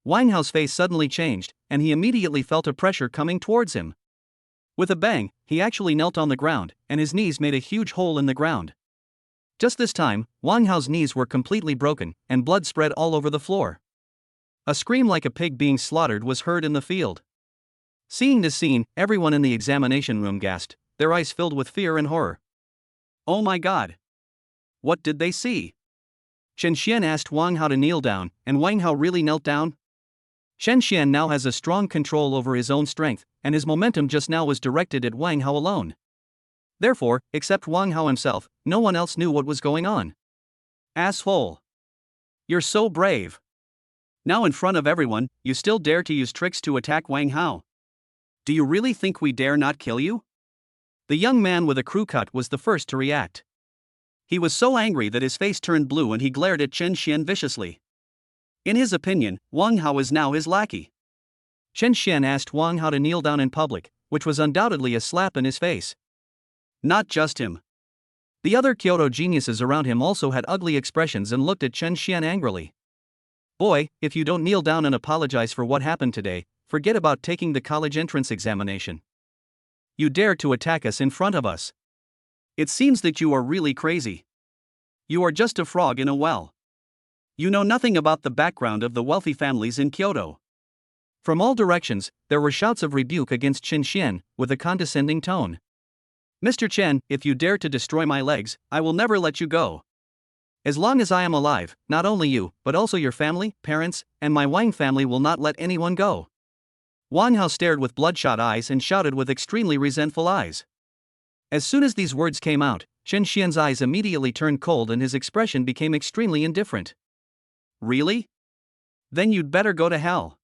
Wang Hao's face suddenly changed, and he immediately felt a pressure coming towards him. With a bang, he actually knelt on the ground, and his knees made a huge hole in the ground. Just this time, Wang Hao's knees were completely broken, and blood spread all over the floor. A scream like a pig being slaughtered was heard in the field. Seeing this scene, everyone in the examination room gasped, their eyes filled with fear and horror. Oh my God! What did they see? Chen Xian asked Wang Hao to kneel down, and Wang Hao really knelt down? Chen Xian now has a strong control over his own strength, and his momentum just now was directed at Wang Hao alone. Therefore, except Wang Hao himself, no one else knew what was going on. Asshole! You're so brave. Now in front of everyone, you still dare to use tricks to attack Wang Hao. Do you really think we dare not kill you? The young man with a crew cut was the first to react. He was so angry that his face turned blue and he glared at Chen Xian viciously. In his opinion, Wang Hao is now his lackey. Chen Xian asked Wang Hao to kneel down in public, which was undoubtedly a slap in his face. Not just him. The other Kyoto geniuses around him also had ugly expressions and looked at Chen Xian angrily. Boy, if you don't kneel down and apologize for what happened today, forget about taking the college entrance examination. You dare to attack us in front of us. It seems that you are really crazy. You are just a frog in a well. You know nothing about the background of the wealthy families in Kyoto. From all directions, there were shouts of rebuke against Chen Xian, with a condescending tone. Mr. Chen, if you dare to destroy my legs, I will never let you go. As long as I am alive, not only you, but also your family, parents, and my Wang family will not let anyone go. Wang Hao stared with bloodshot eyes and shouted with extremely resentful eyes. As soon as these words came out, Chen Xian's eyes immediately turned cold and his expression became extremely indifferent. Really? Then you'd better go to hell.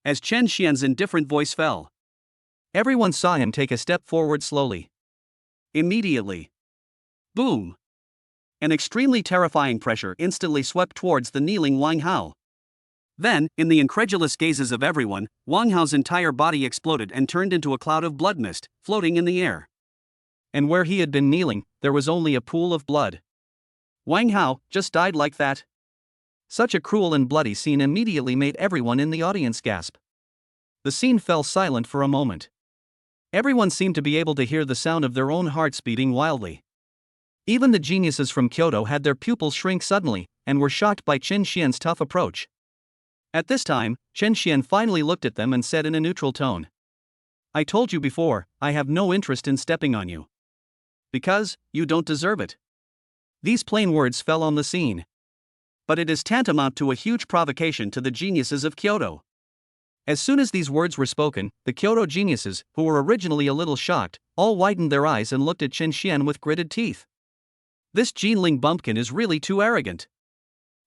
As Chen Xian's indifferent voice fell, everyone saw him take a step forward slowly. Immediately, Boom! An extremely terrifying pressure instantly swept towards the kneeling Wang Hao. Then, in the incredulous gazes of everyone, Wang Hao's entire body exploded and turned into a cloud of blood mist, floating in the air. And where he had been kneeling, there was only a pool of blood. Wang Hao just died like that? Such a cruel and bloody scene immediately made everyone in the audience gasp. The scene fell silent for a moment. Everyone seemed to be able to hear the sound of their own hearts beating wildly. Even the geniuses from Kyoto had their pupils shrink suddenly, and were shocked by Chen Xian's tough approach. At this time, Chen Xian finally looked at them and said in a neutral tone, "I told you before, I have no interest in stepping on you. Because, you don't deserve it." These plain words fell on the scene. But it is tantamount to a huge provocation to the geniuses of Kyoto. As soon as these words were spoken, the Kyoto geniuses, who were originally a little shocked, all widened their eyes and looked at Chen Xian with gritted teeth. This Ginling bumpkin is really too arrogant.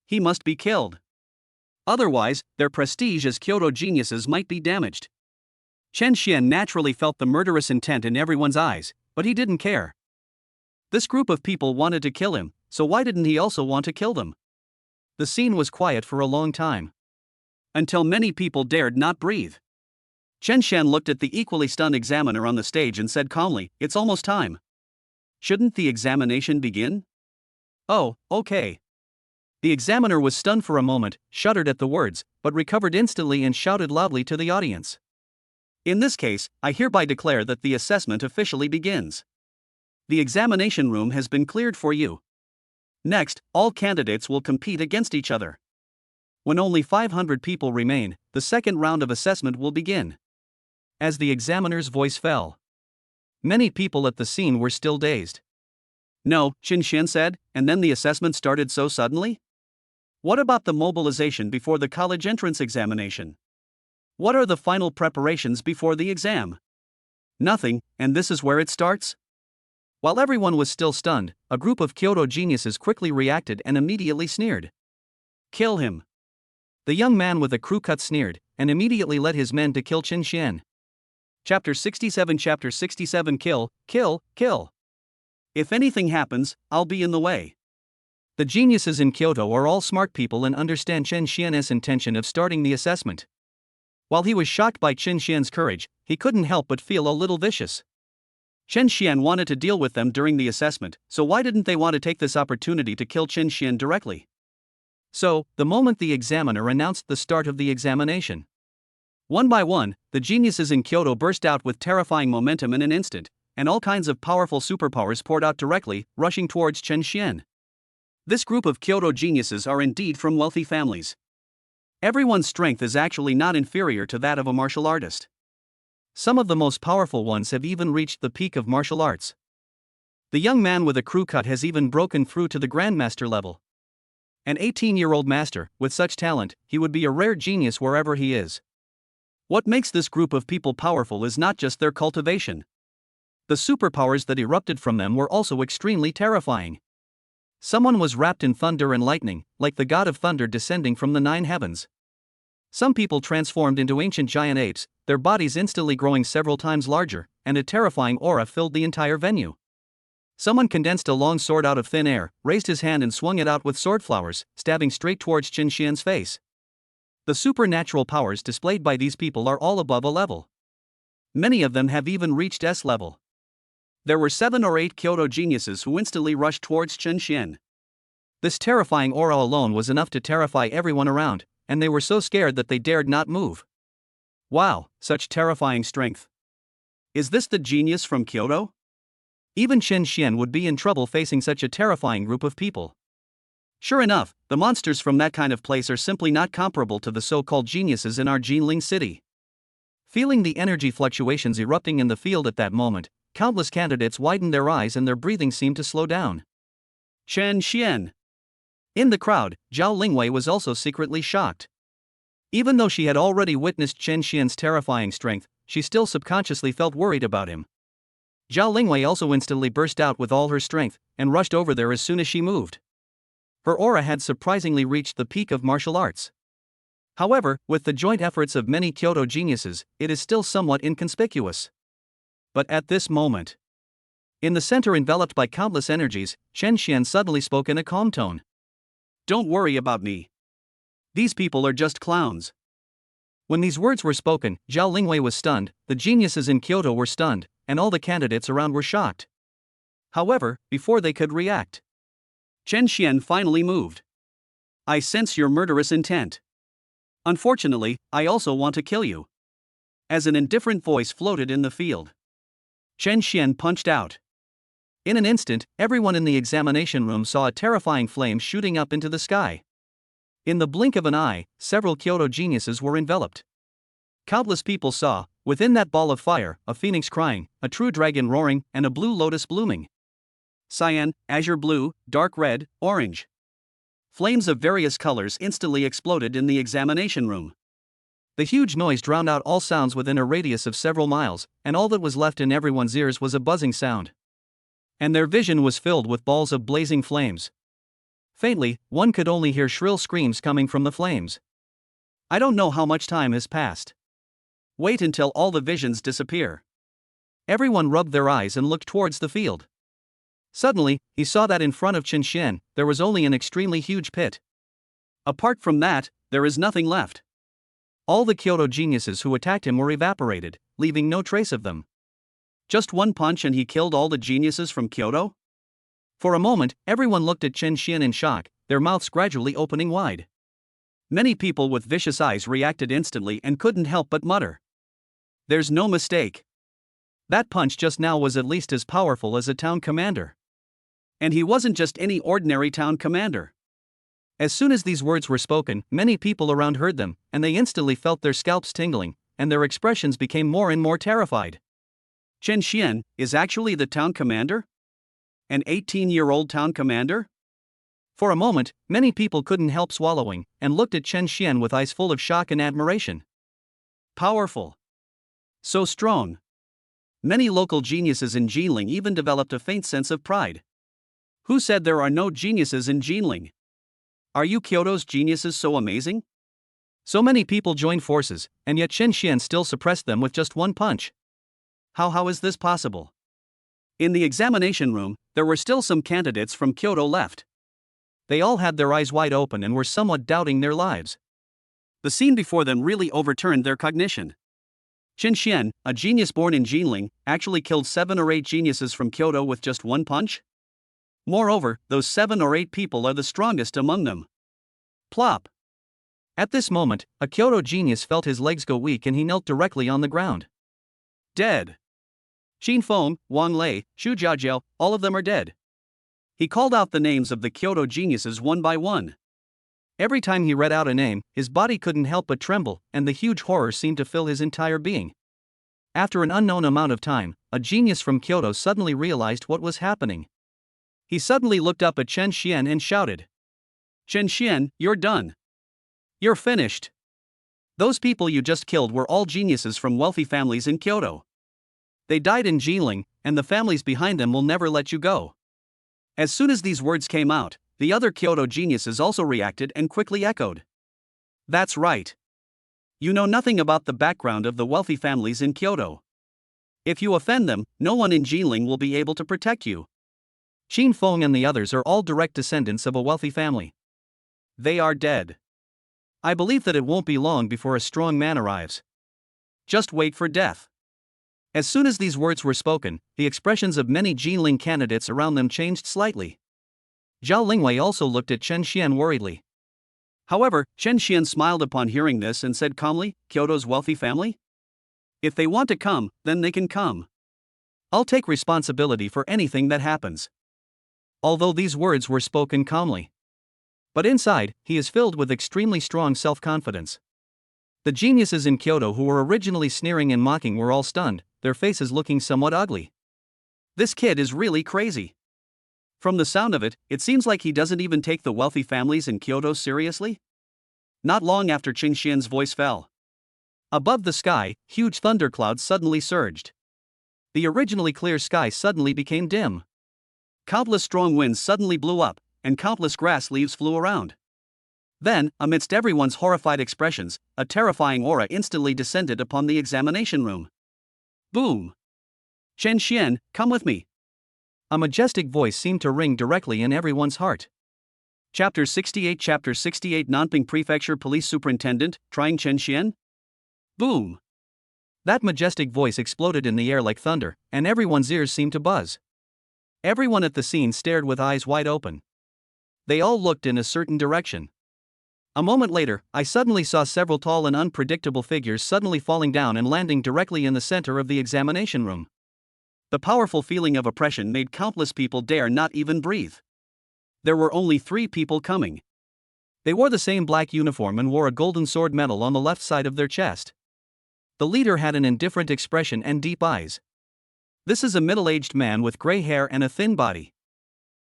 He must be killed. Otherwise, their prestige as Kyoto geniuses might be damaged. Chen Xian naturally felt the murderous intent in everyone's eyes, but he didn't care. This group of people wanted to kill him, so why didn't he also want to kill them? The scene was quiet for a long time. Until many people dared not breathe. Chen Xian looked at the equally stunned examiner on the stage and said calmly, "It's almost time. Shouldn't the examination begin?" "Oh, okay." The examiner was stunned for a moment, shuddered at the words, but recovered instantly and shouted loudly to the audience. "In this case, I hereby declare that the assessment officially begins. The examination room has been cleared for you. Next, all candidates will compete against each other. When only 500 people remain, the second round of assessment will begin." As the examiner's voice fell, many people at the scene were still dazed. "No," Chen Xian said, "and then the assessment started so suddenly? What about the mobilization before the college entrance examination? What are the final preparations before the exam?" "Nothing, and this is where it starts?" While everyone was still stunned, a group of Kyoto geniuses quickly reacted and immediately sneered. "Kill him." The young man with a crew cut sneered, and immediately led his men to kill Chen Xian. Chapter 67 Kill, kill, kill. If anything happens, I'll be in the way. The geniuses in Kyoto are all smart people and understand Chen Xian's intention of starting the assessment. While he was shocked by Chen Xian's courage, he couldn't help but feel a little vicious. Chen Xian wanted to deal with them during the assessment, so why didn't they want to take this opportunity to kill Chen Xian directly? So, the moment the examiner announced the start of the examination, one by one, the geniuses in Kyoto burst out with terrifying momentum in an instant, and all kinds of powerful superpowers poured out directly, rushing towards Chen Xian. This group of Kyoto geniuses are indeed from wealthy families. Everyone's strength is actually not inferior to that of a martial artist. Some of the most powerful ones have even reached the peak of martial arts. The young man with a crew cut has even broken through to the grandmaster level. An 18-year-old master, with such talent, he would be a rare genius wherever he is. What makes this group of people powerful is not just their cultivation. The superpowers that erupted from them were also extremely terrifying. Someone was wrapped in thunder and lightning, like the god of thunder descending from the 9 heavens. Some people transformed into ancient giant apes, their bodies instantly growing several times larger, and a terrifying aura filled the entire venue. Someone condensed a long sword out of thin air, raised his hand and swung it out with sword flowers, stabbing straight towards Chen Xian's face. The supernatural powers displayed by these people are all above a level. Many of them have even reached S level. There were 7 or 8 Kyoto geniuses who instantly rushed towards Chen Xian. This terrifying aura alone was enough to terrify everyone around, and they were so scared that they dared not move. Wow, such terrifying strength. Is this the genius from Kyoto? Even Chen Xian would be in trouble facing such a terrifying group of people. Sure enough, the monsters from that kind of place are simply not comparable to the so-called geniuses in our Ginling city. Feeling the energy fluctuations erupting in the field at that moment, countless candidates widened their eyes and their breathing seemed to slow down. Chen Xian. In the crowd, Zhao Lingwei was also secretly shocked. Even though she had already witnessed Chen Xian's terrifying strength, she still subconsciously felt worried about him. Zhao Lingwei also instantly burst out with all her strength, and rushed over there as soon as she moved. Her aura had surprisingly reached the peak of martial arts. However, with the joint efforts of many Kyoto geniuses, it is still somewhat inconspicuous. But at this moment, In the center enveloped by countless energies, Chen Xian suddenly spoke in a calm tone. Don't worry about me. These people are just clowns. When these words were spoken, Zhao Lingwei was stunned, the geniuses in Kyoto were stunned, and all the candidates around were shocked. However, before they could react, Chen Xian finally moved. I sense your murderous intent. Unfortunately, I also want to kill you. As an indifferent voice floated in the field, Chen Xian punched out. In an instant, everyone in the examination room saw a terrifying flame shooting up into the sky. In the blink of an eye, several Kyoto geniuses were enveloped. Countless people saw, within that ball of fire, a phoenix crying, a true dragon roaring, and a blue lotus blooming. Cyan, azure blue, dark red, orange. Flames of various colors instantly exploded in the examination room. The huge noise drowned out all sounds within a radius of several miles, and all that was left in everyone's ears was a buzzing sound. And their vision was filled with balls of blazing flames. Faintly, one could only hear shrill screams coming from the flames. I don't know how much time has passed. Wait until all the visions disappear. Everyone rubbed their eyes and looked towards the field. Suddenly, he saw that in front of Chen Xian, there was only an extremely huge pit. Apart from that, there is nothing left. All the Kyoto geniuses who attacked him were evaporated, leaving no trace of them. Just one punch and he killed all the geniuses from Kyoto? For a moment, everyone looked at Chen Xian in shock, their mouths gradually opening wide. Many people with vicious eyes reacted instantly and couldn't help but mutter. There's no mistake. That punch just now was at least as powerful as a town commander. And he wasn't just any ordinary town commander. As soon as these words were spoken, many people around heard them, and they instantly felt their scalps tingling, and their expressions became more and more terrified. Chen Xian is actually the town commander? An 18-year-old town commander? For a moment, many people couldn't help swallowing, and looked at Chen Xian with eyes full of shock and admiration. Powerful. So strong. Many local geniuses in Ginling even developed a faint sense of pride. Who said there are no geniuses in Ginling? Are you Kyoto's geniuses so amazing? So many people joined forces, and yet Chen Xian still suppressed them with just one punch. How is this possible? In the examination room, there were still some candidates from Kyoto left. They all had their eyes wide open and were somewhat doubting their lives. The scene before them really overturned their cognition. Chen Xian, a genius born in Ginling, actually killed 7 or 8 geniuses from Kyoto with just one punch? Moreover, those 7 or 8 people are the strongest among them. Plop! At this moment, a Kyoto genius felt his legs go weak and he knelt directly on the ground. Dead. Xin Feng, Wang Lei, Xu Jiajiao, all of them are dead. He called out the names of the Kyoto geniuses one by one. Every time he read out a name, his body couldn't help but tremble, and the huge horror seemed to fill his entire being. After an unknown amount of time, a genius from Kyoto suddenly realized what was happening. He suddenly looked up at Chen Xian and shouted. Chen Xian, you're done. You're finished. Those people you just killed were all geniuses from wealthy families in Kyoto. They died in Ginling, and the families behind them will never let you go. As soon as these words came out, the other Kyoto geniuses also reacted and quickly echoed. That's right. You know nothing about the background of the wealthy families in Kyoto. If you offend them, no one in Ginling will be able to protect you. Xin Feng and the others are all direct descendants of a wealthy family. They are dead. I believe that it won't be long before a strong man arrives. Just wait for death. As soon as these words were spoken, the expressions of many Ginling candidates around them changed slightly. Zhao Lingwei also looked at Chen Xian worriedly. However, Chen Xian smiled upon hearing this and said calmly, Kyoto's wealthy family? If they want to come, then they can come. I'll take responsibility for anything that happens. Although these words were spoken calmly, but inside, he is filled with extremely strong self-confidence. The geniuses in Kyoto who were originally sneering and mocking were all stunned, their faces looking somewhat ugly. This kid is really crazy. From the sound of it, it seems like he doesn't even take the wealthy families in Kyoto seriously. Not long after Chen Xian's voice fell, above the sky, huge thunderclouds suddenly surged. The originally clear sky suddenly became dim. Countless strong winds suddenly blew up, and countless grass leaves flew around. Then, amidst everyone's horrified expressions, a terrifying aura instantly descended upon the examination room. Boom! Chen Xian, come with me. A majestic voice seemed to ring directly in everyone's heart. Chapter 68 Nanping Prefecture Police Superintendent, trying Chen Xian? Boom! That majestic voice exploded in the air like thunder, and everyone's ears seemed to buzz. Everyone at the scene stared with eyes wide open. They all looked in a certain direction. A moment later, I suddenly saw several tall and unpredictable figures suddenly falling down and landing directly in the center of the examination room. The powerful feeling of oppression made countless people dare not even breathe. There were only 3 people coming. They wore the same black uniform and wore a golden sword medal on the left side of their chest. The leader had an indifferent expression and deep eyes. This is a middle-aged man with gray hair and a thin body.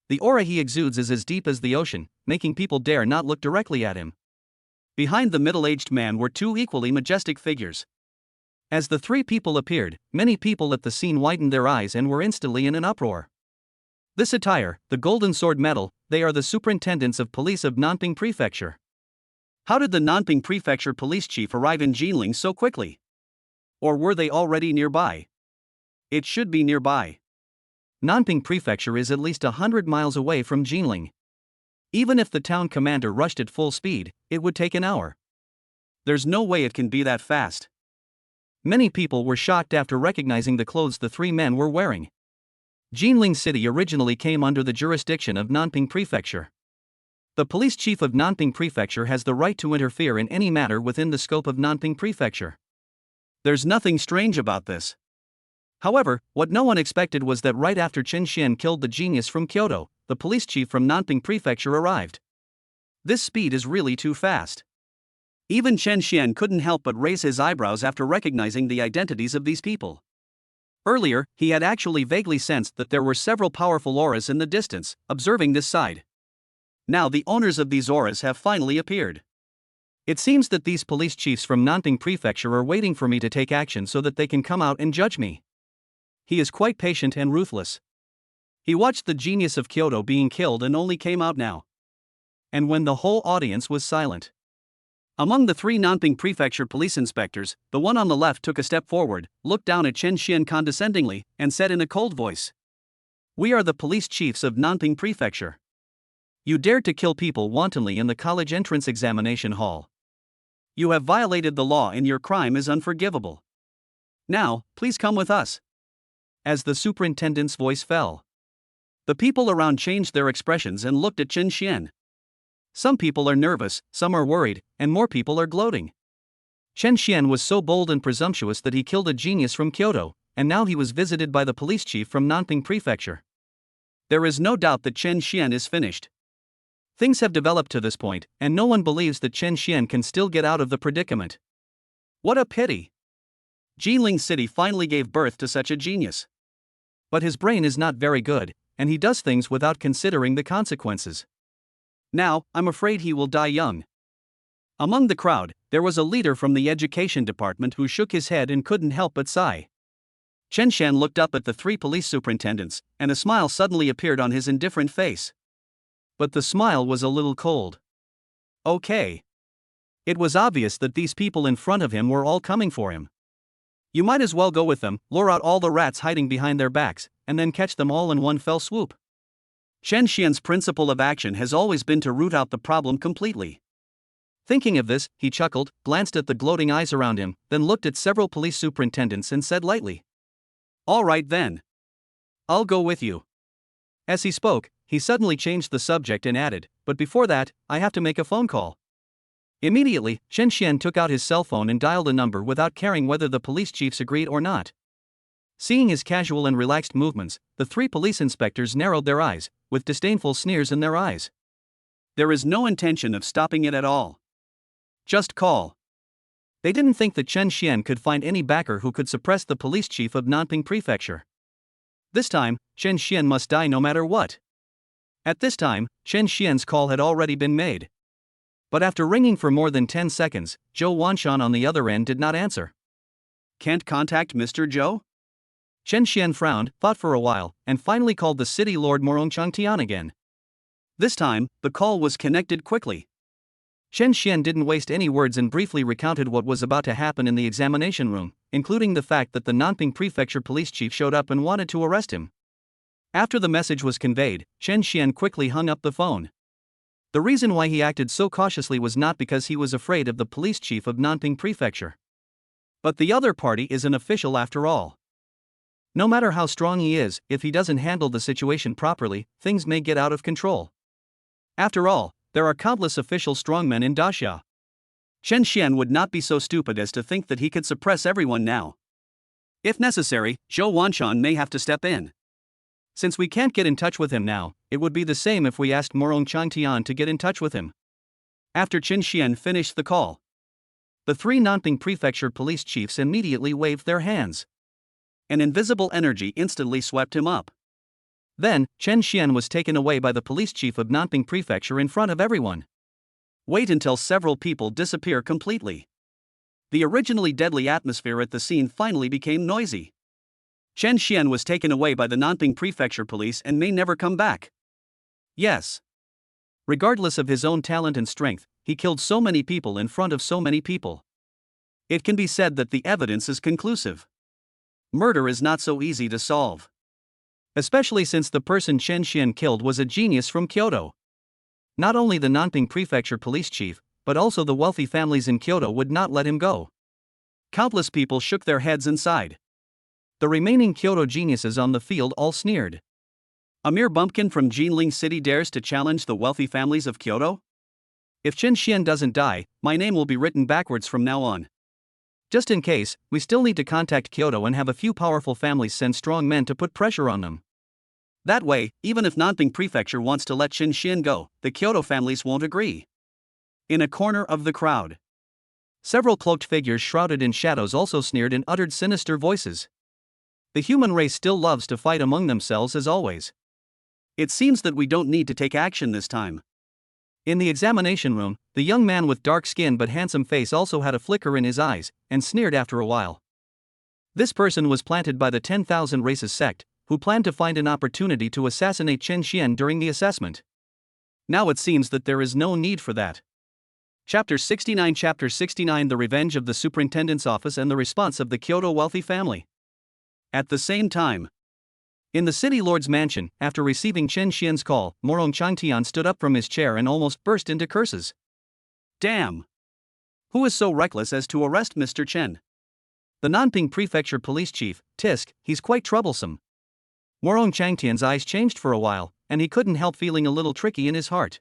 The aura he exudes is as deep as the ocean, making people dare not look directly at him. Behind the middle-aged man were 2 equally majestic figures. As the 3 people appeared, many people at the scene widened their eyes and were instantly in an uproar. This attire, the Golden Sword Medal, they are the superintendents of police of Nanping Prefecture. How did the Nanping Prefecture police chief arrive in Ginling so quickly? Or were they already nearby? It should be nearby. Nanping Prefecture is at least 100 miles away from Ginling. Even if the town commander rushed at full speed, it would take an hour. There's no way it can be that fast. Many people were shocked after recognizing the clothes the 3 men were wearing. Ginling City originally came under the jurisdiction of Nanping Prefecture. The police chief of Nanping Prefecture has the right to interfere in any matter within the scope of Nanping Prefecture. There's nothing strange about this. However, what no one expected was that right after Chen Xian killed the genius from Kyoto, the police chief from Nanping Prefecture arrived. This speed is really too fast. Even Chen Xian couldn't help but raise his eyebrows after recognizing the identities of these people. Earlier, he had actually vaguely sensed that there were several powerful auras in the distance, observing this side. Now the owners of these auras have finally appeared. It seems that these police chiefs from Nanping Prefecture are waiting for me to take action so that they can come out and judge me. He is quite patient and ruthless. He watched the genius of Kyoto being killed and only came out now. And when the whole audience was silent. Among the 3 Nanping Prefecture police inspectors, the one on the left took a step forward, looked down at Chen Xian condescendingly, and said in a cold voice, "We are the police chiefs of Nanping Prefecture. You dared to kill people wantonly in the college entrance examination hall. You have violated the law and your crime is unforgivable. Now, please come with us." As the superintendent's voice fell, the people around changed their expressions and looked at Chen Xian. Some people are nervous, some are worried, and more people are gloating. Chen Xian was so bold and presumptuous that he killed a genius from Kyoto, and now he was visited by the police chief from Nanping Prefecture. There is no doubt that Chen Xian is finished. Things have developed to this point, and no one believes that Chen Xian can still get out of the predicament. What a pity! Ginling City finally gave birth to such a genius. But his brain is not very good, and he does things without considering the consequences. Now, I'm afraid he will die young. Among the crowd, there was a leader from the education department who shook his head and couldn't help but sigh. Chen Xian looked up at the 3 police superintendents, and a smile suddenly appeared on his indifferent face. But the smile was a little cold. Okay. It was obvious that these people in front of him were all coming for him. You might as well go with them, lure out all the rats hiding behind their backs, and then catch them all in one fell swoop. Chen Xian's principle of action has always been to root out the problem completely. Thinking of this, he chuckled, glanced at the gloating eyes around him, then looked at several police superintendents and said lightly, "All right then. I'll go with you." As he spoke, he suddenly changed the subject and added, "But before that, I have to make a phone call." Immediately, Chen Xian took out his cell phone and dialed a number without caring whether the police chiefs agreed or not. Seeing his casual and relaxed movements, the 3 police inspectors narrowed their eyes, with disdainful sneers in their eyes. There is no intention of stopping it at all. Just call. They didn't think that Chen Xian could find any backer who could suppress the police chief of Nanping Prefecture. This time, Chen Xian must die no matter what. At this time, Chen Xian's call had already been made. But after ringing for more than 10 seconds, Zhou Wanshan on the other end did not answer. Can't contact Mr. Zhou? Chen Xian frowned, thought for a while, and finally called the city lord Morongchang Tian again. This time, the call was connected quickly. Chen Xian didn't waste any words and briefly recounted what was about to happen in the examination room, including the fact that the Nanping Prefecture police chief showed up and wanted to arrest him. After the message was conveyed, Chen Xian quickly hung up the phone. The reason why he acted so cautiously was not because he was afraid of the police chief of Nanping Prefecture. But the other party is an official after all. No matter how strong he is, if he doesn't handle the situation properly, things may get out of control. After all, there are countless official strongmen in Daxia. Chen Xian would not be so stupid as to think that he could suppress everyone now. If necessary, Zhou Wanshan may have to step in. Since we can't get in touch with him now, it would be the same if we asked Morong Changtian to get in touch with him. After Chen Xian finished the call, the three Nanping Prefecture police chiefs immediately waved their hands. An invisible energy instantly swept him up. Then, Chen Xian was taken away by the police chief of Nanping Prefecture in front of everyone. Wait until several people disappear completely. The originally deadly atmosphere at the scene finally became noisy. Chen Xian was taken away by the Nanping Prefecture police and may never come back. Yes. Regardless of his own talent and strength, he killed so many people in front of so many people. It can be said that the evidence is conclusive. Murder is not so easy to solve. Especially since the person Chen Xian killed was a genius from Kyoto. Not only the Nanping Prefecture police chief, but also the wealthy families in Kyoto would not let him go. Countless people shook their heads and sighed. The remaining Kyoto geniuses on the field all sneered. A mere bumpkin from Ginling City dares to challenge the wealthy families of Kyoto? If Chen Xian doesn't die, my name will be written backwards from now on. Just in case, we still need to contact Kyoto and have a few powerful families send strong men to put pressure on them. That way, even if Nanping Prefecture wants to let Chen Xian go, the Kyoto families won't agree. In a corner of the crowd, several cloaked figures shrouded in shadows also sneered and uttered sinister voices. The human race still loves to fight among themselves as always. It seems that we don't need to take action this time. In the examination room, the young man with dark skin but handsome face also had a flicker in his eyes, and sneered after a while. This person was planted by the 10,000 Races sect, who planned to find an opportunity to assassinate Chen Xian during the assessment. Now it seems that there is no need for that. Chapter 69 The Revenge of the Superintendent's Office and the Response of the Kyoto Wealthy Family. At the same time, in the city lord's mansion, after receiving Chen Xian's call, Morong Changtian stood up from his chair and almost burst into curses. Damn! Who is so reckless as to arrest Mr. Chen? The Nanping Prefecture police chief, Tisk, he's quite troublesome. Morong Changtian's eyes changed for a while, and he couldn't help feeling a little tricky in his heart.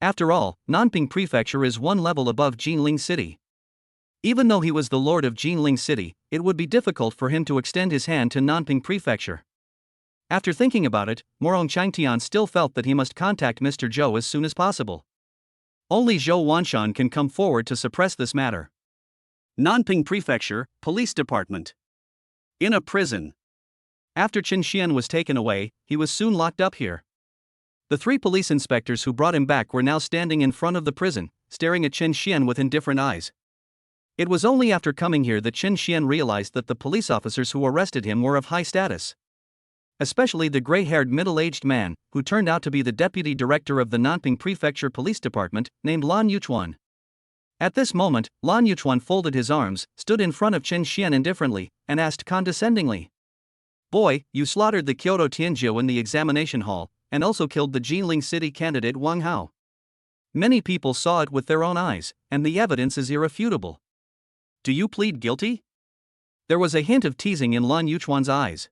After all, Nanping Prefecture is one level above Ginling City. Even though he was the lord of Ginling City, it would be difficult for him to extend his hand to Nanping Prefecture. After thinking about it, Morong Changtian still felt that he must contact Mr. Zhou as soon as possible. Only Zhou Wanshan can come forward to suppress this matter. Nanping Prefecture, Police Department. In a prison. After Chen Xian was taken away, he was soon locked up here. The three police inspectors who brought him back were now standing in front of the prison, staring at Chen Xian with indifferent eyes. It was only after coming here that Chen Xian realized that the police officers who arrested him were of high status. Especially the gray-haired middle-aged man, who turned out to be the deputy director of the Nanping Prefecture Police Department, named Lan Yuchuan. At this moment, Lan Yuchuan folded his arms, stood in front of Chen Xian indifferently, and asked condescendingly, "Boy, you slaughtered the Kyoto Tianjiu in the examination hall, and also killed the Ginling City candidate Wang Hao. Many people saw it with their own eyes, and the evidence is irrefutable. Do you plead guilty?" There was a hint of teasing in Lan Yuchuan's eyes.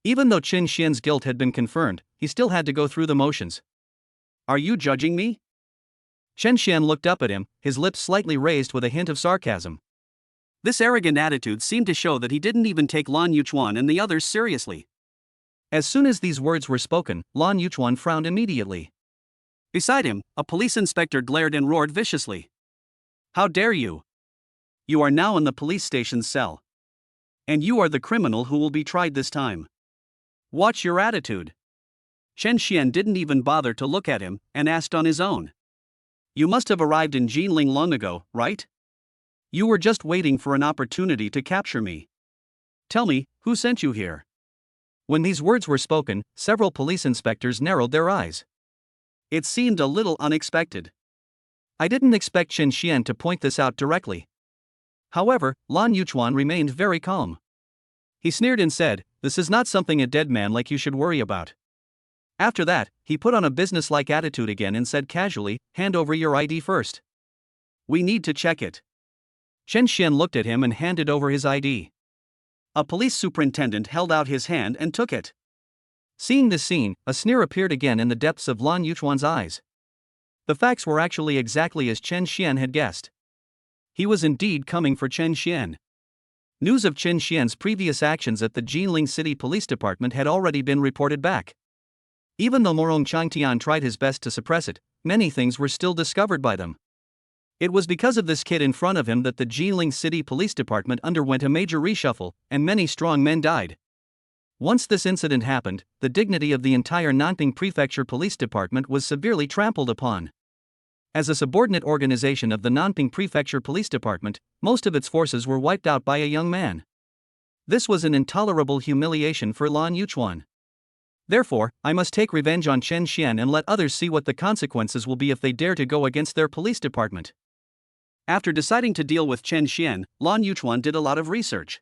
Even though Chen Xian's guilt had been confirmed, he still had to go through the motions. "Are you judging me?" Chen Xian looked up at him, his lips slightly raised with a hint of sarcasm. This arrogant attitude seemed to show that he didn't even take Lan Yuchuan and the others seriously. As soon as these words were spoken, Lan Yuchuan frowned immediately. Beside him, a police inspector glared and roared viciously. "How dare you? You are now in the police station's cell. And you are the criminal who will be tried this time. Watch your attitude." Chen Xian didn't even bother to look at him, and asked on his own. "You must have arrived in Ginling long ago, right? You were just waiting for an opportunity to capture me. Tell me, who sent you here?" When these words were spoken, several police inspectors narrowed their eyes. It seemed a little unexpected. I didn't expect Chen Xian to point this out directly. However, Lan Yuchuan remained very calm. He sneered and said, "This is not something a dead man like you should worry about." After that, he put on a businesslike attitude again and said casually, "Hand over your ID first. We need to check it." Chen Xian looked at him and handed over his ID. A police superintendent held out his hand and took it. Seeing this scene, a sneer appeared again in the depths of Lan Yuchuan's eyes. The facts were actually exactly as Chen Xian had guessed. He was indeed coming for Chen Xian. News of Chen Xian's previous actions at the Ginling City Police Department had already been reported back. Even though Morong Changtian tried his best to suppress it, many things were still discovered by them. It was because of this kid in front of him that the Ginling City Police Department underwent a major reshuffle, and many strong men died. Once this incident happened, the dignity of the entire Nanping Prefecture Police Department was severely trampled upon. As a subordinate organization of the Nanping Prefecture Police Department, most of its forces were wiped out by a young man. This was an intolerable humiliation for Lan Yuchuan. Therefore, I must take revenge on Chen Xian and let others see what the consequences will be if they dare to go against their police department. After deciding to deal with Chen Xian, Lan Yuchuan did a lot of research.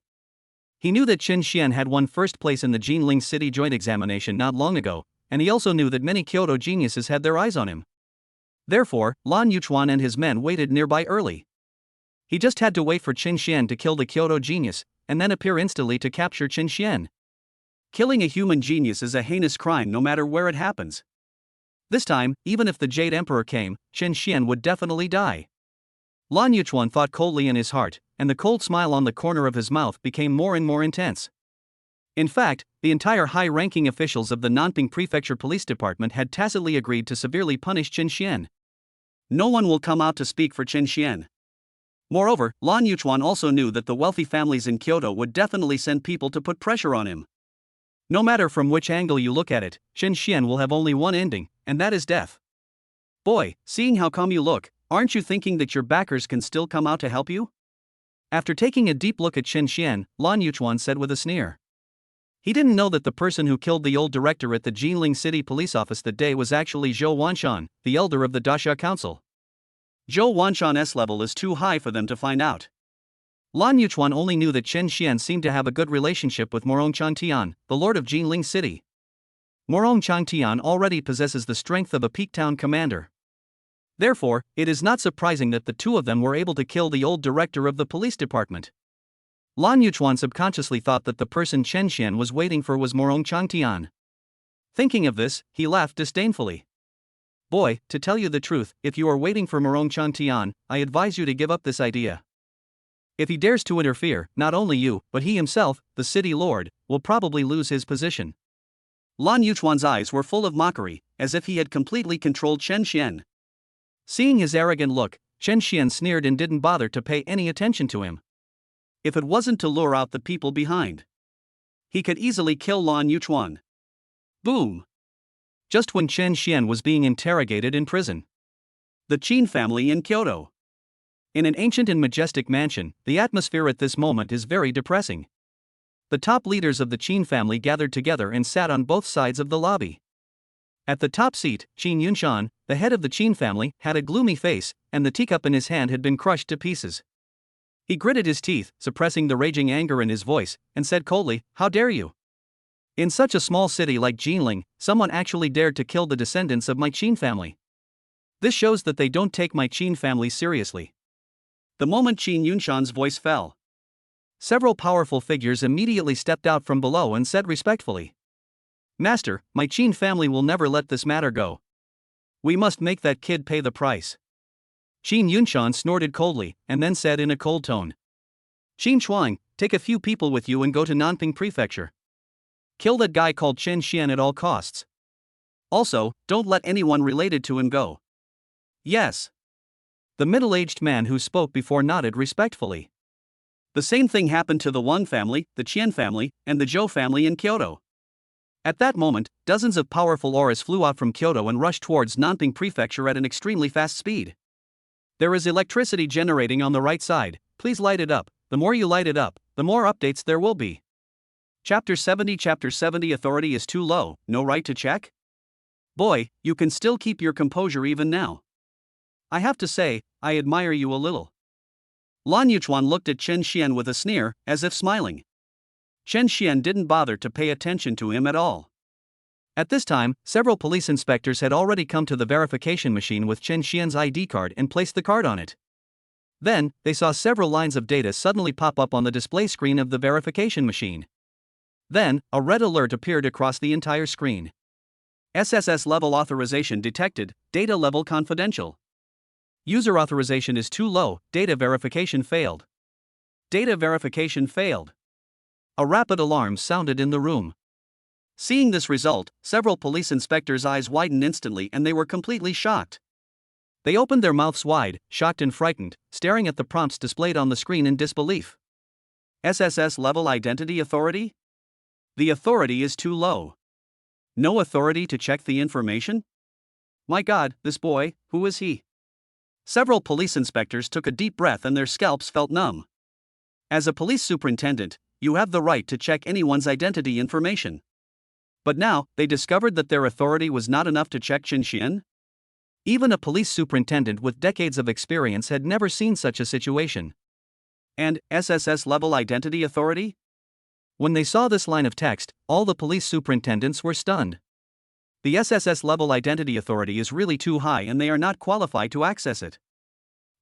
He knew that Chen Xian had won first place in the Ginling City joint examination not long ago, and he also knew that many Kyoto geniuses had their eyes on him. Therefore, Lan Yuchuan and his men waited nearby early. He just had to wait for Chen Xian to kill the Kyoto genius, and then appear instantly to capture Chen Xian. Killing a human genius is a heinous crime no matter where it happens. This time, even if the Jade Emperor came, Chen Xian would definitely die. Lan Yuchuan thought coldly in his heart, and the cold smile on the corner of his mouth became more and more intense. In fact, the entire high-ranking officials of the Nanping Prefecture Police Department had tacitly agreed to severely punish Chen Xian. No one will come out to speak for Chen Xian. Moreover, Lan Yuchuan also knew that the wealthy families in Kyoto would definitely send people to put pressure on him. No matter from which angle you look at it, Chen Xian will have only one ending, and that is death. Boy, seeing how calm you look, aren't you thinking that your backers can still come out to help you? After taking a deep look at Chen Xian, Lan Yuchuan said with a sneer. He didn't know that the person who killed the old director at the Ginling City Police Office that day was actually Zhou Wanshan, the elder of the Dasha Council. Zhou Wanshan's level is too high for them to find out. Lan Yuchuan only knew that Chen Xian seemed to have a good relationship with Morong Changtian, the lord of Ginling City. Morong Changtian already possesses the strength of a peak town commander. Therefore, it is not surprising that the two of them were able to kill the old director of the police department. Lan Yuchuan subconsciously thought that the person Chen Xian was waiting for was Morong Changtian. Thinking of this, he laughed disdainfully. Boy, to tell you the truth, if you are waiting for Morong Changtian, I advise you to give up this idea. If he dares to interfere, not only you, but he himself, the city lord, will probably lose his position. Lan Yuchuan's eyes were full of mockery, as if he had completely controlled Chen Xian. Seeing his arrogant look, Chen Xian sneered and didn't bother to pay any attention to him. If it wasn't to lure out the people behind, he could easily kill Lan Yuchuan. Boom! Just when Chen Xian was being interrogated in prison. The Qin family in Kyoto. In an ancient and majestic mansion, the atmosphere at this moment is very depressing. The top leaders of the Qin family gathered together and sat on both sides of the lobby. At the top seat, Qin Yunshan, the head of the Qin family, had a gloomy face, and the teacup in his hand had been crushed to pieces. He gritted his teeth, suppressing the raging anger in his voice, and said coldly, "How dare you? In such a small city like Ginling, someone actually dared to kill the descendants of my Qin family. This shows that they don't take my Qin family seriously." The moment Qin Yunshan's voice fell, several powerful figures immediately stepped out from below and said respectfully, "Master, my Qin family will never let this matter go. We must make that kid pay the price." Qin Yunshan snorted coldly, and then said in a cold tone, "Qin Shuang, take a few people with you and go to Nanping Prefecture. Kill that guy called Chen Xian at all costs. Also, don't let anyone related to him go." "Yes." The middle-aged man who spoke before nodded respectfully. The same thing happened to the Wang family, the Qian family, and the Zhou family in Kyoto. At that moment, dozens of powerful auras flew out from Kyoto and rushed towards Nanping Prefecture at an extremely fast speed. "There is electricity generating on the right side, please light it up. The more you light it up, the more updates there will be." Chapter 70 Authority is too low, no right to check? Boy, you can still keep your composure even now. I have to say, I admire you a little. Lan Yuchuan looked at Chen Xian with a sneer, as if smiling. Chen Xian didn't bother to pay attention to him at all. At this time, several police inspectors had already come to the verification machine with Chen Xian's ID card and placed the card on it. Then, they saw several lines of data suddenly pop up on the display screen of the verification machine. Then, a red alert appeared across the entire screen. SSS level authorization detected, data level confidential. User authorization is too low, data verification failed. Data verification failed. A rapid alarm sounded in the room. Seeing this result, several police inspectors' eyes widened instantly and they were completely shocked. They opened their mouths wide, shocked and frightened, staring at the prompts displayed on the screen in disbelief. SSS level identity authority? The authority is too low. No authority to check the information? My God, this boy, who is he? Several police inspectors took a deep breath and their scalps felt numb. As a police superintendent, you have the right to check anyone's identity information. But now, they discovered that their authority was not enough to check Chen Xian? Even a police superintendent with decades of experience had never seen such a situation. And, SSS level identity authority? When they saw this line of text, all the police superintendents were stunned. The SSS level identity authority is really too high and they are not qualified to access it.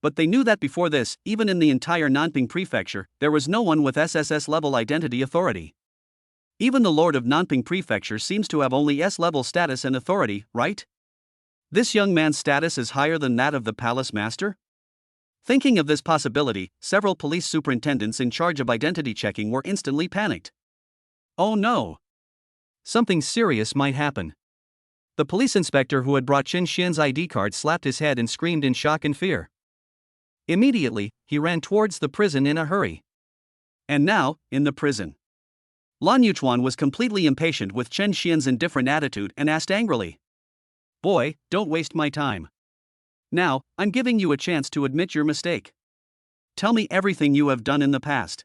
But they knew that before this, even in the entire Nanping Prefecture, there was no one with SSS level identity authority. Even the Lord of Nanping Prefecture seems to have only S-level status and authority, right? This young man's status is higher than that of the palace master? Thinking of this possibility, several police superintendents in charge of identity checking were instantly panicked. Oh no! Something serious might happen. The police inspector who had brought Chen Xian's ID card slapped his head and screamed in shock and fear. Immediately, he ran towards the prison in a hurry. And now, in the prison, Lan Yuchuan was completely impatient with Chen Xian's indifferent attitude and asked angrily, "Boy, don't waste my time. Now, I'm giving you a chance to admit your mistake. Tell me everything you have done in the past.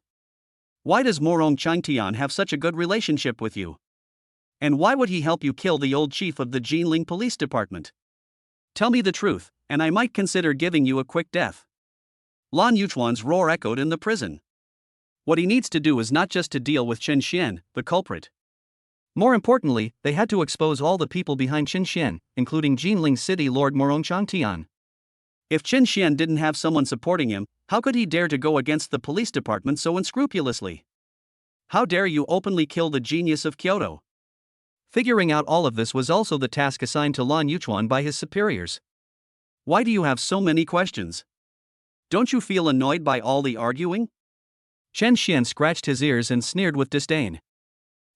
Why does Morong Changtian have such a good relationship with you? And why would he help you kill the old chief of the Ginling police department? Tell me the truth, and I might consider giving you a quick death." Lan Yuchuan's roar echoed in the prison. What he needs to do is not just to deal with Chen Xian, the culprit. More importantly, they had to expose all the people behind Chen Xian, including Ginling City Lord Morong Changtian. If Chen Xian didn't have someone supporting him, how could he dare to go against the police department so unscrupulously? How dare you openly kill the genius of Kyoto? Figuring out all of this was also the task assigned to Lan Yuchuan by his superiors. Why do you have so many questions? Don't you feel annoyed by all the arguing? Chen Xian scratched his ears and sneered with disdain.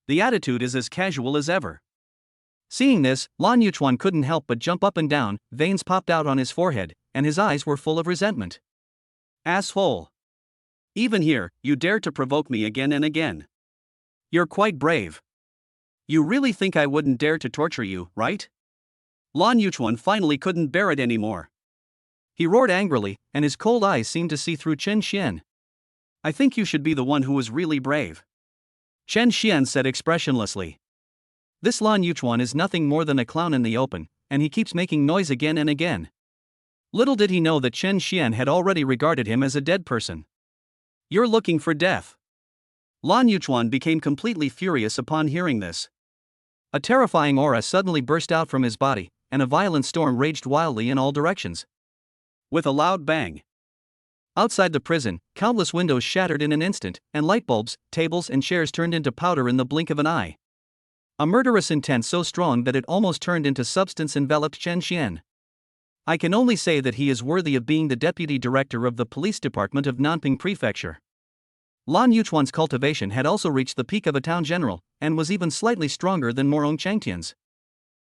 The attitude is as casual as ever. Seeing this, Lan Yuchuan couldn't help but jump up and down, veins popped out on his forehead, and his eyes were full of resentment. Asshole! Even here, you dare to provoke me again and again. You're quite brave. You really think I wouldn't dare to torture you, right? Lan Yuchuan finally couldn't bear it anymore. He roared angrily, and his cold eyes seemed to see through Chen Xian. I think you should be the one who is really brave. Chen Xian said expressionlessly. This Lan Yuchuan is nothing more than a clown in the open, and he keeps making noise again and again. Little did he know that Chen Xian had already regarded him as a dead person. You're looking for death. Lan Yuchuan became completely furious upon hearing this. A terrifying aura suddenly burst out from his body, and a violent storm raged wildly in all directions. With a loud bang, outside the prison, countless windows shattered in an instant, and light bulbs, tables and chairs turned into powder in the blink of an eye. A murderous intent so strong that it almost turned into substance enveloped Chen Xian. I can only say that he is worthy of being the deputy director of the police department of Nanping Prefecture. Lan Yuchuan's cultivation had also reached the peak of a town general, and was even slightly stronger than Morong Changtian's.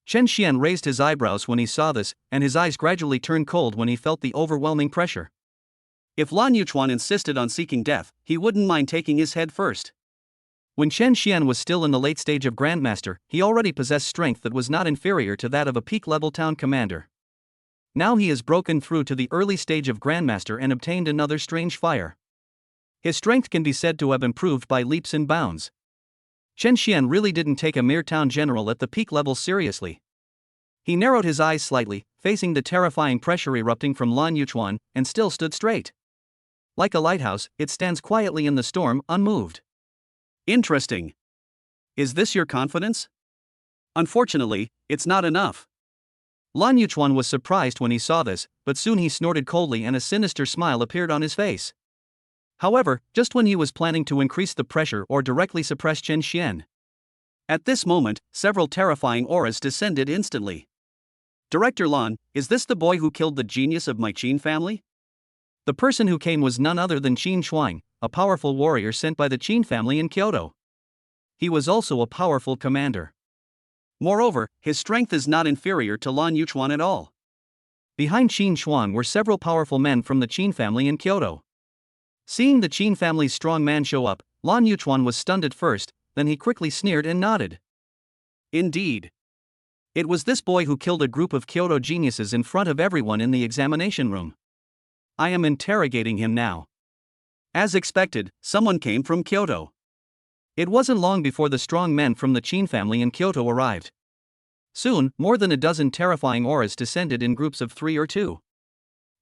Chen Xian raised his eyebrows when he saw this, and his eyes gradually turned cold when he felt the overwhelming pressure. If Lan Yuchuan insisted on seeking death, he wouldn't mind taking his head first. When Chen Xian was still in the late stage of grandmaster, he already possessed strength that was not inferior to that of a peak-level town commander. Now he has broken through to the early stage of grandmaster and obtained another strange fire. His strength can be said to have improved by leaps and bounds. Chen Xian really didn't take a mere town general at the peak level seriously. He narrowed his eyes slightly, facing the terrifying pressure erupting from Lan Yuchuan, and still stood straight. Like a lighthouse, it stands quietly in the storm, unmoved. Interesting. Is this your confidence? Unfortunately, it's not enough. Lan Yuchuan was surprised when he saw this, but soon he snorted coldly and a sinister smile appeared on his face. However, just when he was planning to increase the pressure or directly suppress Chen Xian. At this moment, several terrifying auras descended instantly. Director Lan, is this the boy who killed the genius of my Qin family? The person who came was none other than Qin Shuang, a powerful warrior sent by the Qin family in Kyoto. He was also a powerful commander. Moreover, his strength is not inferior to Lan Yuchuan at all. Behind Qin Shuang were several powerful men from the Qin family in Kyoto. Seeing the Qin family's strong man show up, Lan Yuchuan was stunned at first, then he quickly sneered and nodded. Indeed. It was this boy who killed a group of Kyoto geniuses in front of everyone in the examination room. I am interrogating him now. As expected, someone came from Kyoto. It wasn't long before the strong men from the Qin family in Kyoto arrived. Soon, more than a dozen terrifying auras descended in groups of 3 or 2.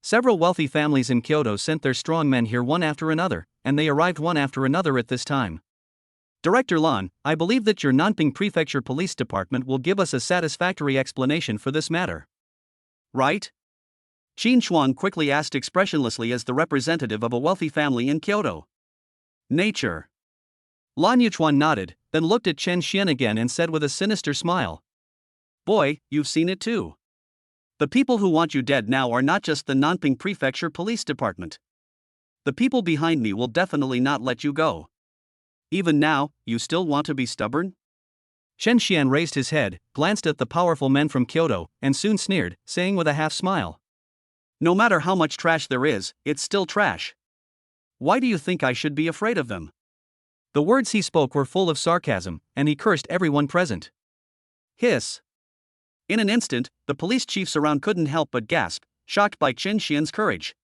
Several wealthy families in Kyoto sent their strong men here one after another, and they arrived one after another at this time. Director Lan, I believe that your Nanping Prefecture Police Department will give us a satisfactory explanation for this matter. Right? Qin Shuang quickly asked expressionlessly as the representative of a wealthy family in Kyoto. Nature. Lan Yuchuan nodded, then looked at Chen Xian again and said with a sinister smile. Boy, you've seen it too. The people who want you dead now are not just the Nanping Prefecture Police Department. The people behind me will definitely not let you go. Even now, you still want to be stubborn? Chen Xian raised his head, glanced at the powerful men from Kyoto, and soon sneered, saying with a half smile. No matter how much trash there is, it's still trash. Why do you think I should be afraid of them? The words he spoke were full of sarcasm, and he cursed everyone present. Hiss. In an instant, the police chiefs around couldn't help but gasp, shocked by Chen Xian's courage.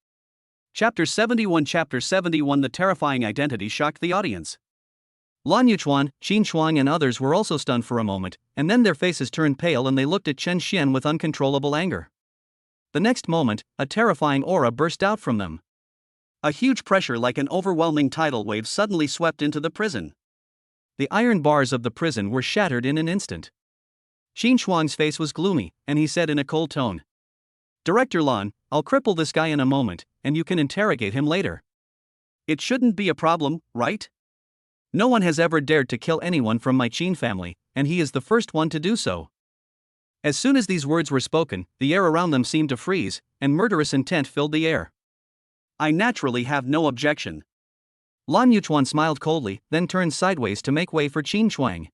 Chapter 71 The terrifying identity shocked the audience. Lan Yuchuan, Qin Shuang and others were also stunned for a moment, and then their faces turned pale and they looked at Chen Xian with uncontrollable anger. The next moment, a terrifying aura burst out from them. A huge pressure like an overwhelming tidal wave suddenly swept into the prison. The iron bars of the prison were shattered in an instant. Qin Shuang's face was gloomy, and he said in a cold tone. Director Lan, I'll cripple this guy in a moment, and you can interrogate him later. It shouldn't be a problem, right? No one has ever dared to kill anyone from my Qin family, and he is the first one to do so. As soon as these words were spoken, the air around them seemed to freeze, and murderous intent filled the air. I naturally have no objection. Lan Yuchuan smiled coldly, then turned sideways to make way for Qin Shuang.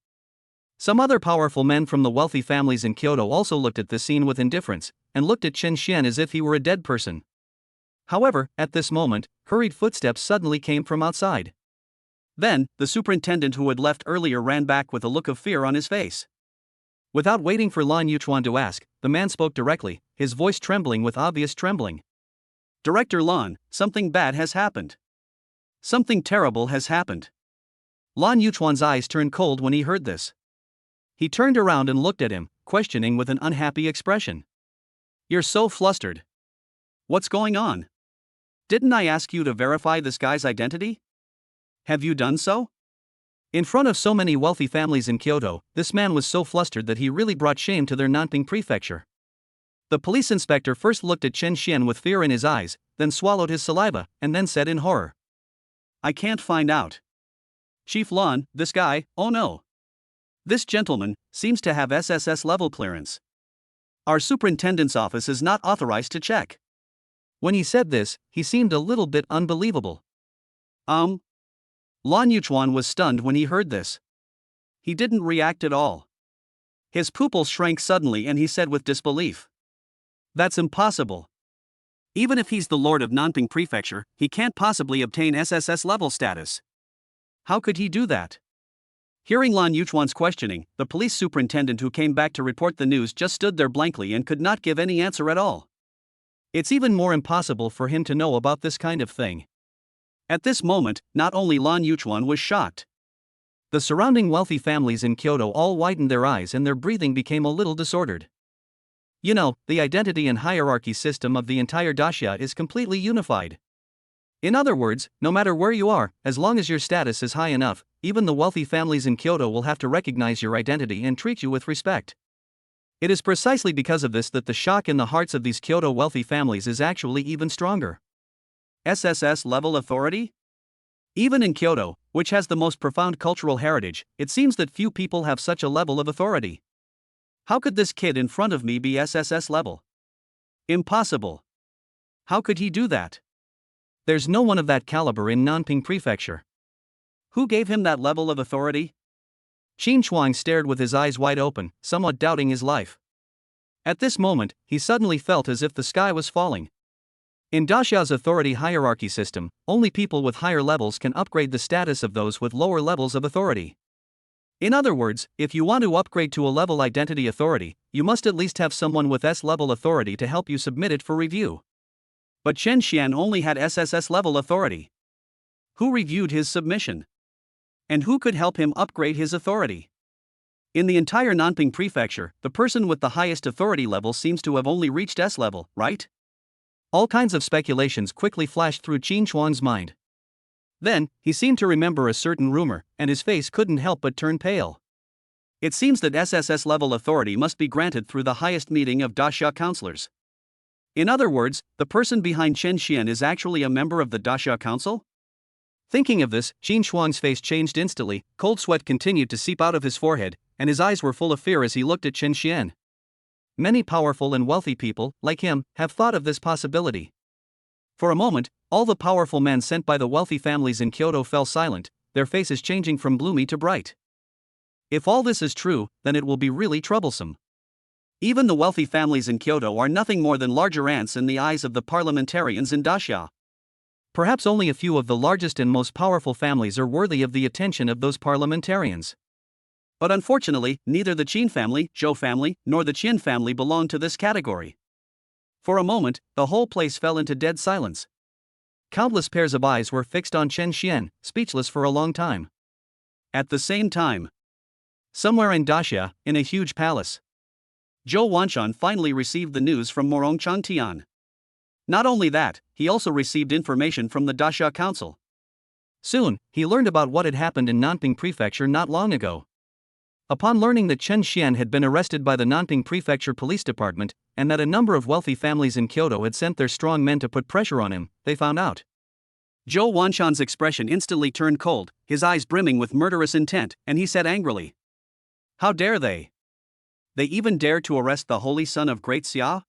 Some other powerful men from the wealthy families in Kyoto also looked at this scene with indifference, and looked at Chen Xian as if he were a dead person. However, at this moment, hurried footsteps suddenly came from outside. Then, the superintendent who had left earlier ran back with a look of fear on his face. Without waiting for Lan Yuchuan to ask, the man spoke directly, his voice trembling with obvious trembling. Director Lan, something bad has happened. Something terrible has happened. Lan Yuchuan's eyes turned cold when he heard this. He turned around and looked at him, questioning with an unhappy expression. You're so flustered. What's going on? Didn't I ask you to verify this guy's identity? Have you done so? In front of so many wealthy families in Kyoto, this man was so flustered that he really brought shame to their Nanping prefecture. The police inspector first looked at Chen Xian with fear in his eyes, then swallowed his saliva, and then said in horror. I can't find out. Chief Lan, this guy, oh no. This gentleman seems to have SSS level clearance. Our superintendent's office is not authorized to check. When he said this, he seemed a little bit unbelievable. Lan Yuchuan was stunned when he heard this. He didn't react at all. His pupils shrank suddenly and he said with disbelief. That's impossible. Even if he's the lord of Nanping Prefecture, he can't possibly obtain SSS level status. How could he do that? Hearing Lan Yuchuan's questioning, the police superintendent who came back to report the news just stood there blankly and could not give any answer at all. It's even more impossible for him to know about this kind of thing. At this moment, not only Lan Yuchuan was shocked. The surrounding wealthy families in Kyoto all widened their eyes and their breathing became a little disordered. You know, the identity and hierarchy system of the entire daxia is completely unified. In other words, no matter where you are, as long as your status is high enough, even the wealthy families in Kyoto will have to recognize your identity and treat you with respect. It is precisely because of this that the shock in the hearts of these Kyoto wealthy families is actually even stronger. SSS level authority? Even in Kyoto, which has the most profound cultural heritage, it seems that few people have such a level of authority. How could this kid in front of me be SSS level? Impossible. How could he do that? There's no one of that caliber in Nanping Prefecture. Who gave him that level of authority? Qin Shuang stared with his eyes wide open, somewhat doubting his life. At this moment, he suddenly felt as if the sky was falling. In Daxia's authority hierarchy system, only people with higher levels can upgrade the status of those with lower levels of authority. In other words, if you want to upgrade to a level identity authority, you must at least have someone with S-level authority to help you submit it for review. But Chen Xian only had SSS level authority. Who reviewed his submission? And who could help him upgrade his authority? In the entire Nanping Prefecture, the person with the highest authority level seems to have only reached S level, right? All kinds of speculations quickly flashed through Qin Shuang's mind. Then, he seemed to remember a certain rumor, and his face couldn't help but turn pale. It seems that SSS level authority must be granted through the highest meeting of Daxia counselors. In other words, the person behind Chen Xian is actually a member of the Daxia Council? Thinking of this, Qin Shuang's face changed instantly, cold sweat continued to seep out of his forehead, and his eyes were full of fear as he looked at Chen Xian. Many powerful and wealthy people, like him, have thought of this possibility. For a moment, all the powerful men sent by the wealthy families in Kyoto fell silent, their faces changing from gloomy to bright. If all this is true, then it will be really troublesome. Even the wealthy families in Kyoto are nothing more than larger ants in the eyes of the parliamentarians in Daxia. Perhaps only a few of the largest and most powerful families are worthy of the attention of those parliamentarians. But unfortunately, neither the Qin family, Zhou family, nor the Qin family belong to this category. For a moment, the whole place fell into dead silence. Countless pairs of eyes were fixed on Chen Xian, speechless for a long time. At the same time, somewhere in Daxia, in a huge palace, Zhou Wanshan finally received the news from Morong Changtian. Not only that, he also received information from the Daxia Council. Soon, he learned about what had happened in Nanping Prefecture not long ago. Upon learning that Chen Xian had been arrested by the Nanping Prefecture Police Department, and that a number of wealthy families in Kyoto had sent their strong men to put pressure on him, they found out. Zhou Wanshan's expression instantly turned cold, his eyes brimming with murderous intent, and he said angrily, "How dare they? They even dare to arrest the holy son of Great Xia?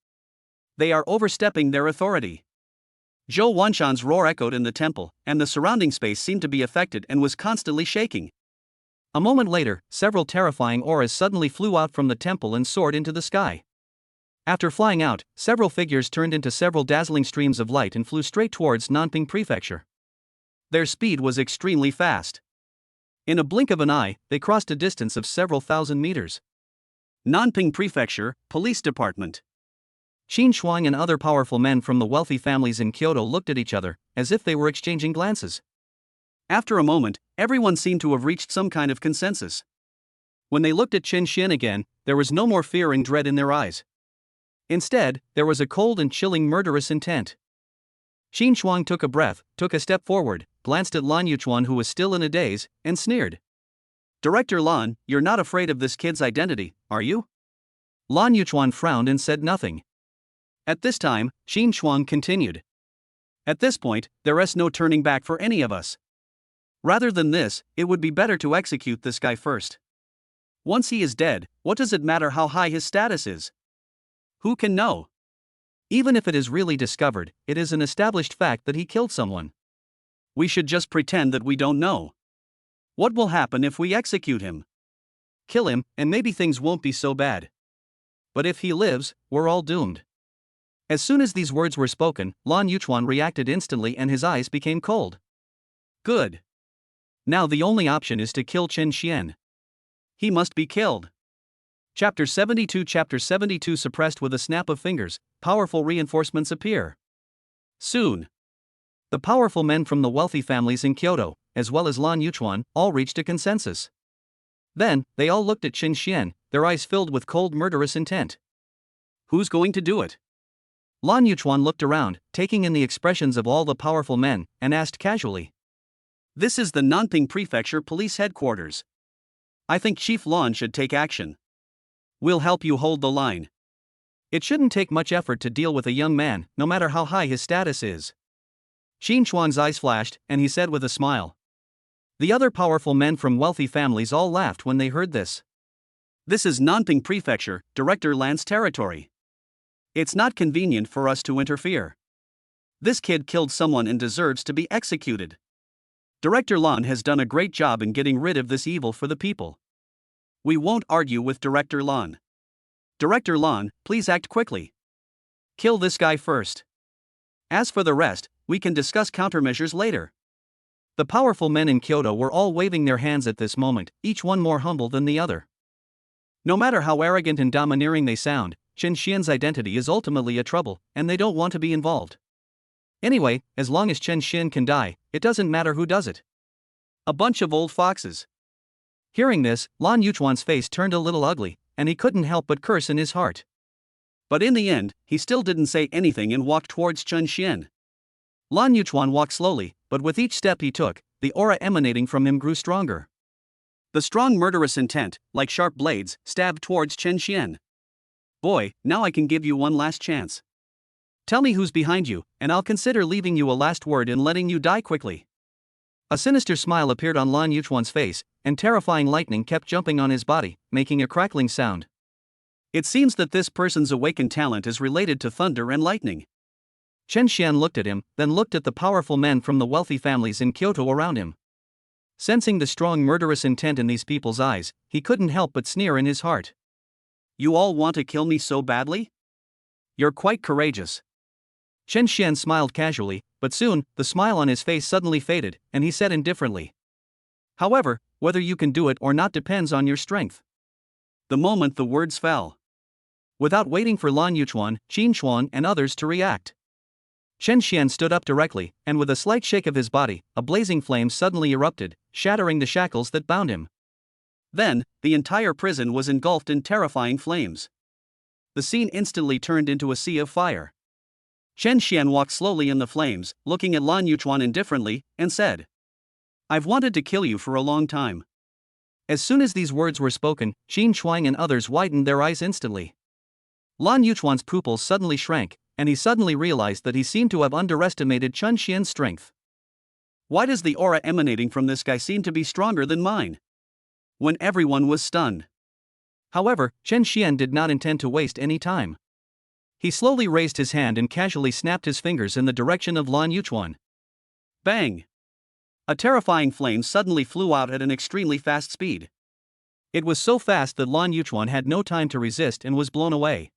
They are overstepping their authority." Zhou Wanshan's roar echoed in the temple, and the surrounding space seemed to be affected and was constantly shaking. A moment later, several terrifying auras suddenly flew out from the temple and soared into the sky. After flying out, several figures turned into several dazzling streams of light and flew straight towards Nanping Prefecture. Their speed was extremely fast. In a blink of an eye, they crossed a distance of several thousand meters. Nanping Prefecture, Police Department. Qin Shuang and other powerful men from the wealthy families in Kyoto looked at each other, as if they were exchanging glances. After a moment, everyone seemed to have reached some kind of consensus. When they looked at Chen Xian again, there was no more fear and dread in their eyes. Instead, there was a cold and chilling murderous intent. Qin Shuang took a breath, took a step forward, glanced at Lan Yuchuan, who was still in a daze, and sneered. "Director Lan, you're not afraid of this kid's identity, are you?" Lan Yuchuan frowned and said nothing. At this time, Qin Shuang continued. "At this point, there is no turning back for any of us. Rather than this, it would be better to execute this guy first. Once he is dead, what does it matter how high his status is? Who can know? Even if it is really discovered, it is an established fact that he killed someone. We should just pretend that we don't know. What will happen if we execute him? Kill him, and maybe things won't be so bad. But if he lives, we're all doomed." As soon as these words were spoken, Lan Yuchuan reacted instantly and his eyes became cold. Good. Now the only option is to kill Chen Xian. He must be killed. Chapter 72 suppressed with a snap of fingers, powerful reinforcements appear. Soon. The powerful men from the wealthy families in Kyoto, as well as Lan Yuchuan, all reached a consensus. Then, they all looked at Chen Xian, their eyes filled with cold murderous intent. Who's going to do it? Lan Yuchuan looked around, taking in the expressions of all the powerful men, and asked casually. This is the Nanping Prefecture Police Headquarters. I think Chief Lan should take action. We'll help you hold the line. It shouldn't take much effort to deal with a young man, no matter how high his status is. Xin Chuan's eyes flashed, and he said with a smile. The other powerful men from wealthy families all laughed when they heard this. This is Nanping Prefecture, Director Lan's territory. It's not convenient for us to interfere. This kid killed someone and deserves to be executed. Director Lan has done a great job in getting rid of this evil for the people. We won't argue with Director Lan. Director Lan, please act quickly. Kill this guy first. As for the rest, we can discuss countermeasures later. The powerful men in Kyoto were all waving their hands at this moment, each one more humble than the other. No matter how arrogant and domineering they sound, Chen Xian's identity is ultimately a trouble, and they don't want to be involved. Anyway, as long as Chen Xian can die, it doesn't matter who does it. A bunch of old foxes. Hearing this, Lan Yuchuan's face turned a little ugly, and he couldn't help but curse in his heart. But in the end, he still didn't say anything and walked towards Chen Xian. Lan Yuchuan walked slowly, but with each step he took, the aura emanating from him grew stronger. The strong murderous intent, like sharp blades, stabbed towards Chen Xian. Boy, now I can give you one last chance. Tell me who's behind you, and I'll consider leaving you a last word and letting you die quickly. A sinister smile appeared on Lan Yuchuan's face, and terrifying lightning kept jumping on his body, making a crackling sound. It seems that this person's awakened talent is related to thunder and lightning. Chen Xian looked at him, then looked at the powerful men from the wealthy families in Kyoto around him. Sensing the strong murderous intent in these people's eyes, he couldn't help but sneer in his heart. You all want to kill me so badly? You're quite courageous. Chen Xian smiled casually, but soon, the smile on his face suddenly faded, and he said indifferently. However, whether you can do it or not depends on your strength. The moment the words fell. Without waiting for Lan Yuchuan, Qin Chuan and others to react, Chen Xian stood up directly, and with a slight shake of his body, a blazing flame suddenly erupted, shattering the shackles that bound him. Then, the entire prison was engulfed in terrifying flames. The scene instantly turned into a sea of fire. Chen Xian walked slowly in the flames, looking at Lan Yuchuan indifferently, and said, I've wanted to kill you for a long time. As soon as these words were spoken, Qin Chuan and others widened their eyes instantly. Lan Yuchuan's pupils suddenly shrank, and he suddenly realized that he seemed to have underestimated Chen Xian's strength. Why does the aura emanating from this guy seem to be stronger than mine? When everyone was stunned. However, Chen Xian did not intend to waste any time. He slowly raised his hand and casually snapped his fingers in the direction of Lan Yuchuan. Bang! A terrifying flame suddenly flew out at an extremely fast speed. It was so fast that Lan Yuchuan had no time to resist and was blown away.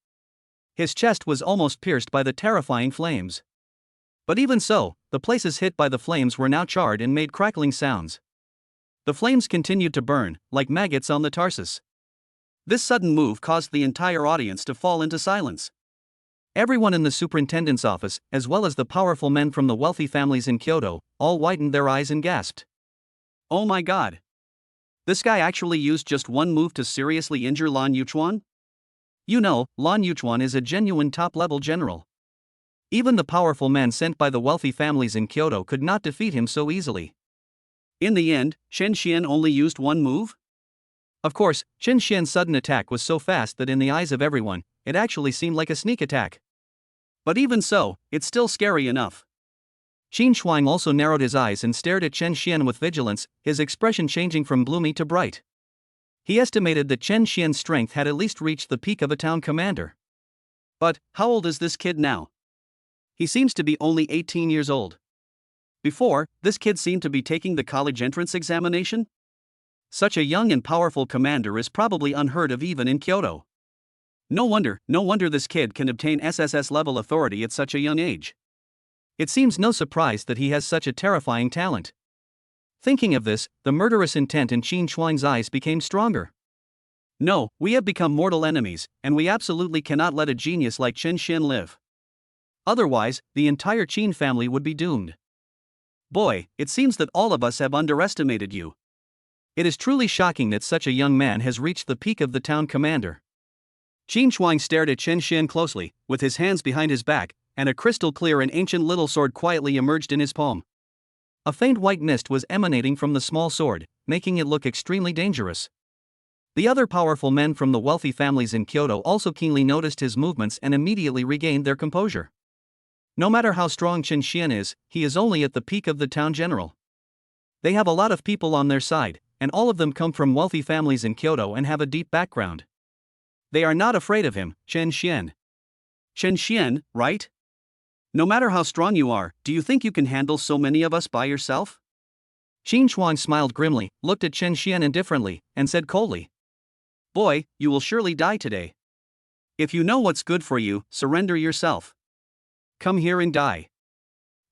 His chest was almost pierced by the terrifying flames. But even so, the places hit by the flames were now charred and made crackling sounds. The flames continued to burn, like maggots on the Tarsus. This sudden move caused the entire audience to fall into silence. Everyone in the superintendent's office, as well as the powerful men from the wealthy families in Kyoto, all widened their eyes and gasped. Oh my god! This guy actually used just one move to seriously injure Lan Yuchuan? You know, Lan Yuchuan is a genuine top-level general. Even the powerful men sent by the wealthy families in Kyoto could not defeat him so easily. In the end, Chen Xian only used one move? Of course, Chen Xian's sudden attack was so fast that in the eyes of everyone, it actually seemed like a sneak attack. But even so, it's still scary enough. Qin Shuang also narrowed his eyes and stared at Chen Xian with vigilance, his expression changing from gloomy to bright. He estimated that Chen Xian's strength had at least reached the peak of a town commander. But, how old is this kid now? He seems to be only 18 years old. Before, this kid seemed to be taking the college entrance examination? Such a young and powerful commander is probably unheard of even in Kyoto. No wonder this kid can obtain SSS-level authority at such a young age. It seems no surprise that he has such a terrifying talent. Thinking of this, the murderous intent in Qin Shuang's eyes became stronger. No, we have become mortal enemies, and we absolutely cannot let a genius like Chen Xian live. Otherwise, the entire Qin family would be doomed. Boy, it seems that all of us have underestimated you. It is truly shocking that such a young man has reached the peak of the town commander. Qin Shuang stared at Chen Xian closely, with his hands behind his back, and a crystal clear and ancient little sword quietly emerged in his palm. A faint white mist was emanating from the small sword, making it look extremely dangerous. The other powerful men from the wealthy families in Kyoto also keenly noticed his movements and immediately regained their composure. No matter how strong Chen Xian is, he is only at the peak of the town general. They have a lot of people on their side, and all of them come from wealthy families in Kyoto and have a deep background. They are not afraid of him, Chen Xian. Chen Xian, right? No matter how strong you are, do you think you can handle so many of us by yourself? Qin Shuang smiled grimly, looked at Chen Xian indifferently, and said coldly, "Boy, you will surely die today. If you know what's good for you, surrender yourself. Come here and die.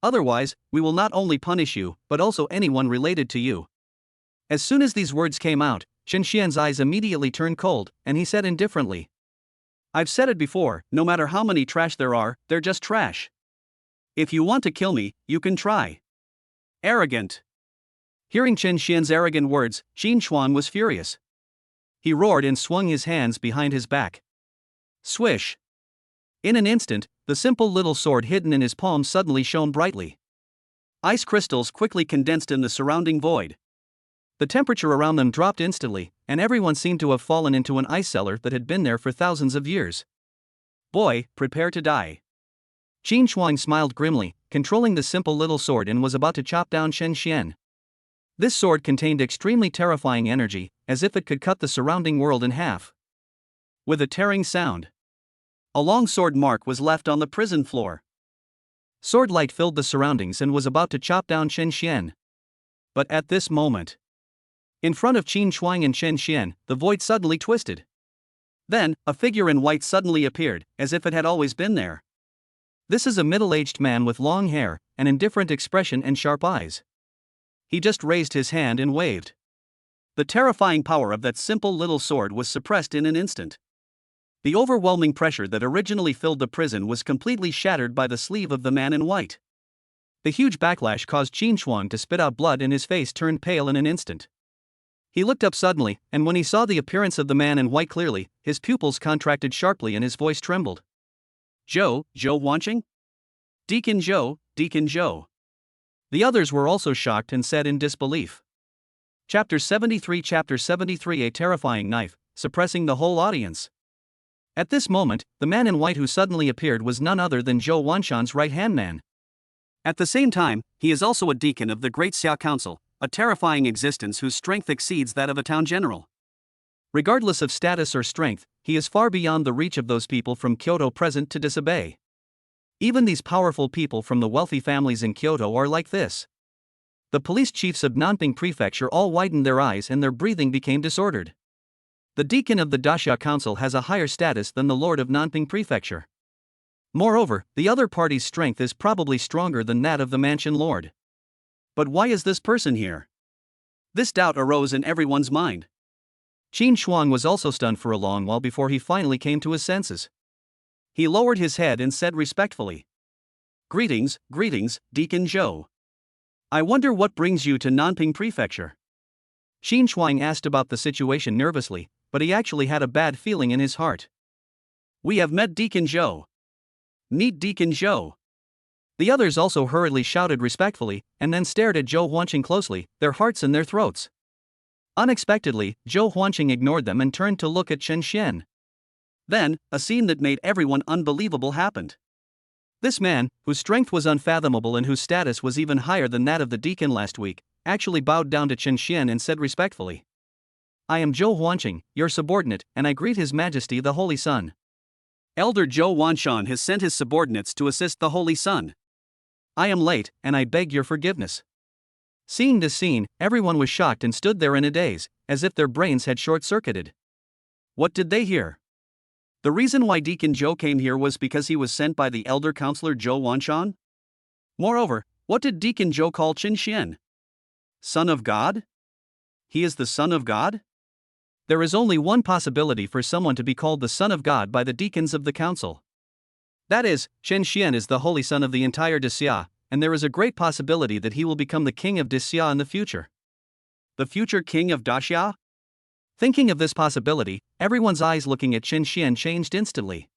Otherwise, we will not only punish you, but also anyone related to you." As soon as these words came out, Chen Xian's eyes immediately turned cold, and he said indifferently, "I've said it before, no matter how many trash there are, they're just trash. If you want to kill me, you can try." Arrogant. Hearing Chen Xian's arrogant words, Qin Shuang was furious. He roared and swung his hands behind his back. Swish. In an instant, the simple little sword hidden in his palm suddenly shone brightly. Ice crystals quickly condensed in the surrounding void. The temperature around them dropped instantly, and everyone seemed to have fallen into an ice cellar that had been there for thousands of years. "Boy, prepare to die." Qin Shuang smiled grimly, controlling the simple little sword, and was about to chop down Chen Xian. This sword contained extremely terrifying energy, as if it could cut the surrounding world in half. With a tearing sound, a long sword mark was left on the prison floor. Sword light filled the surroundings and was about to chop down Chen Xian. But at this moment, in front of Qin Shuang and Chen Xian, the void suddenly twisted. Then, a figure in white suddenly appeared, as if it had always been there. This is a middle-aged man with long hair, an indifferent expression and sharp eyes. He just raised his hand and waved. The terrifying power of that simple little sword was suppressed in an instant. The overwhelming pressure that originally filled the prison was completely shattered by the sleeve of the man in white. The huge backlash caused Qin Shuang to spit out blood, and his face turned pale in an instant. He looked up suddenly, and when he saw the appearance of the man in white clearly, his pupils contracted sharply and his voice trembled. "Zhou Wanqing? Deacon Zhou, Deacon Zhou." The others were also shocked and said in disbelief. Chapter 73, a terrifying knife, suppressing the whole audience. At this moment, the man in white who suddenly appeared was none other than Zhou Wanshan's right-hand man. At the same time, he is also a deacon of the Great Xia Council, a terrifying existence whose strength exceeds that of a town general. Regardless of status or strength, he is far beyond the reach of those people from Kyoto present to disobey. Even these powerful people from the wealthy families in Kyoto are like this. The police chiefs of Nanping Prefecture all widened their eyes and their breathing became disordered. The deacon of the Daxia Council has a higher status than the lord of Nanping Prefecture. Moreover, the other party's strength is probably stronger than that of the mansion lord. But why is this person here? This doubt arose in everyone's mind. Qin Shuang was also stunned for a long while before he finally came to his senses. He lowered his head and said respectfully, Greetings, Deacon Zhou. I wonder what brings you to Nanping Prefecture." Qin Shuang asked about the situation nervously, but he actually had a bad feeling in his heart. "We have met Deacon Zhou. Meet Deacon Zhou." The others also hurriedly shouted respectfully, and then stared at Zhou Huanqing closely, their hearts in their throats. Unexpectedly, Zhou Huanqing ignored them and turned to look at Chen Xian. Then, a scene that made everyone unbelievable happened. This man, whose strength was unfathomable and whose status was even higher than that of the deacon last week, actually bowed down to Chen Xian and said respectfully, "I am Zhou Huanqing, your subordinate, and I greet His Majesty the Holy Sun." Elder Zhou Wanshan has sent his subordinates to assist the Holy Sun. I am late, and I beg your forgiveness. Seeing this scene, everyone was shocked and stood there in a daze, as if their brains had short-circuited. What did they hear? The reason why Deacon Zhou came here was because he was sent by the elder counselor Zhou Wanshan? Moreover, what did Deacon Zhou call Chen Xian? Son of God? He is the Son of God? There is only one possibility for someone to be called the Son of God by the deacons of the council. That is, Chen Xian is the holy son of the entire Daxia, and there is a great possibility that he will become the king of Daxia in the future. The future king of Daxia? Thinking of this possibility, everyone's eyes looking at Chen Xian changed instantly.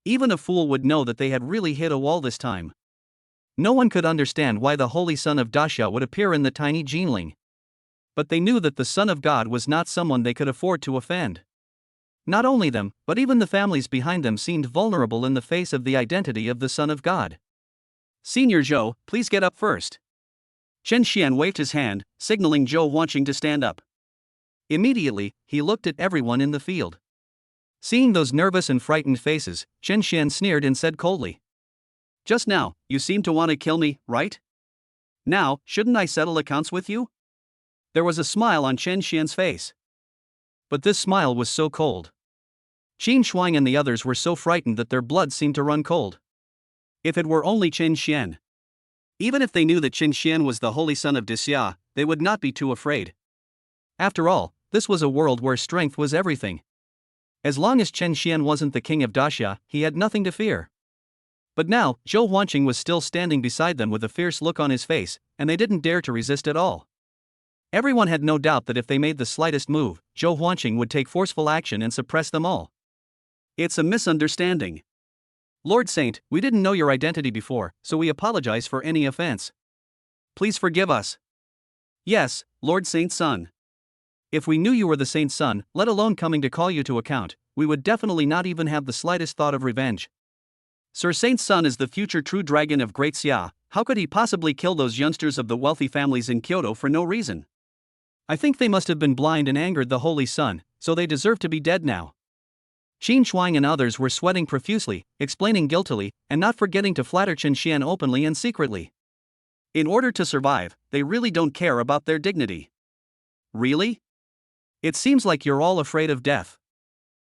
Even a fool would know that they had really hit a wall this time. No one could understand why the Holy Son of Daxia would appear in the tiny Ginling. But they knew that the Son of God was not someone they could afford to offend. Not only them, but even the families behind them seemed vulnerable in the face of the identity of the Son of God. Senior Zhou, please get up first. Chen Xian waved his hand, signaling Zhou Huanqing to stand up. Immediately, he looked at everyone in the field. Seeing those nervous and frightened faces, Chen Xian sneered and said coldly, "Just now, you seem to want to kill me, right? Now, shouldn't I settle accounts with you?" There was a smile on Chen Xian's face. But this smile was so cold. Qin Shuang and the others were so frightened that their blood seemed to run cold. If it were only Chen Xian. Even if they knew that Chen Xian was the Holy Son of Daxia, they would not be too afraid. After all, this was a world where strength was everything. As long as Chen Xian wasn't the king of Daxia, he had nothing to fear. But now, Zhou Huanqing was still standing beside them with a fierce look on his face, and they didn't dare to resist at all. Everyone had no doubt that if they made the slightest move, Zhou Huanqing would take forceful action and suppress them all. It's a misunderstanding. Lord Saint, we didn't know your identity before, so we apologize for any offense. Please forgive us. Yes, Lord Saint's son. If we knew you were the Saint's son, let alone coming to call you to account, we would definitely not even have the slightest thought of revenge. Sir Saint's son is the future true dragon of Great Xia. How could he possibly kill those youngsters of the wealthy families in Kyoto for no reason? I think they must have been blind and angered the Holy Sun, so they deserve to be dead now. Qin Shuang and others were sweating profusely, explaining guiltily, and not forgetting to flatter Chen Xian openly and secretly. In order to survive, they really don't care about their dignity. Really? It seems like you're all afraid of death.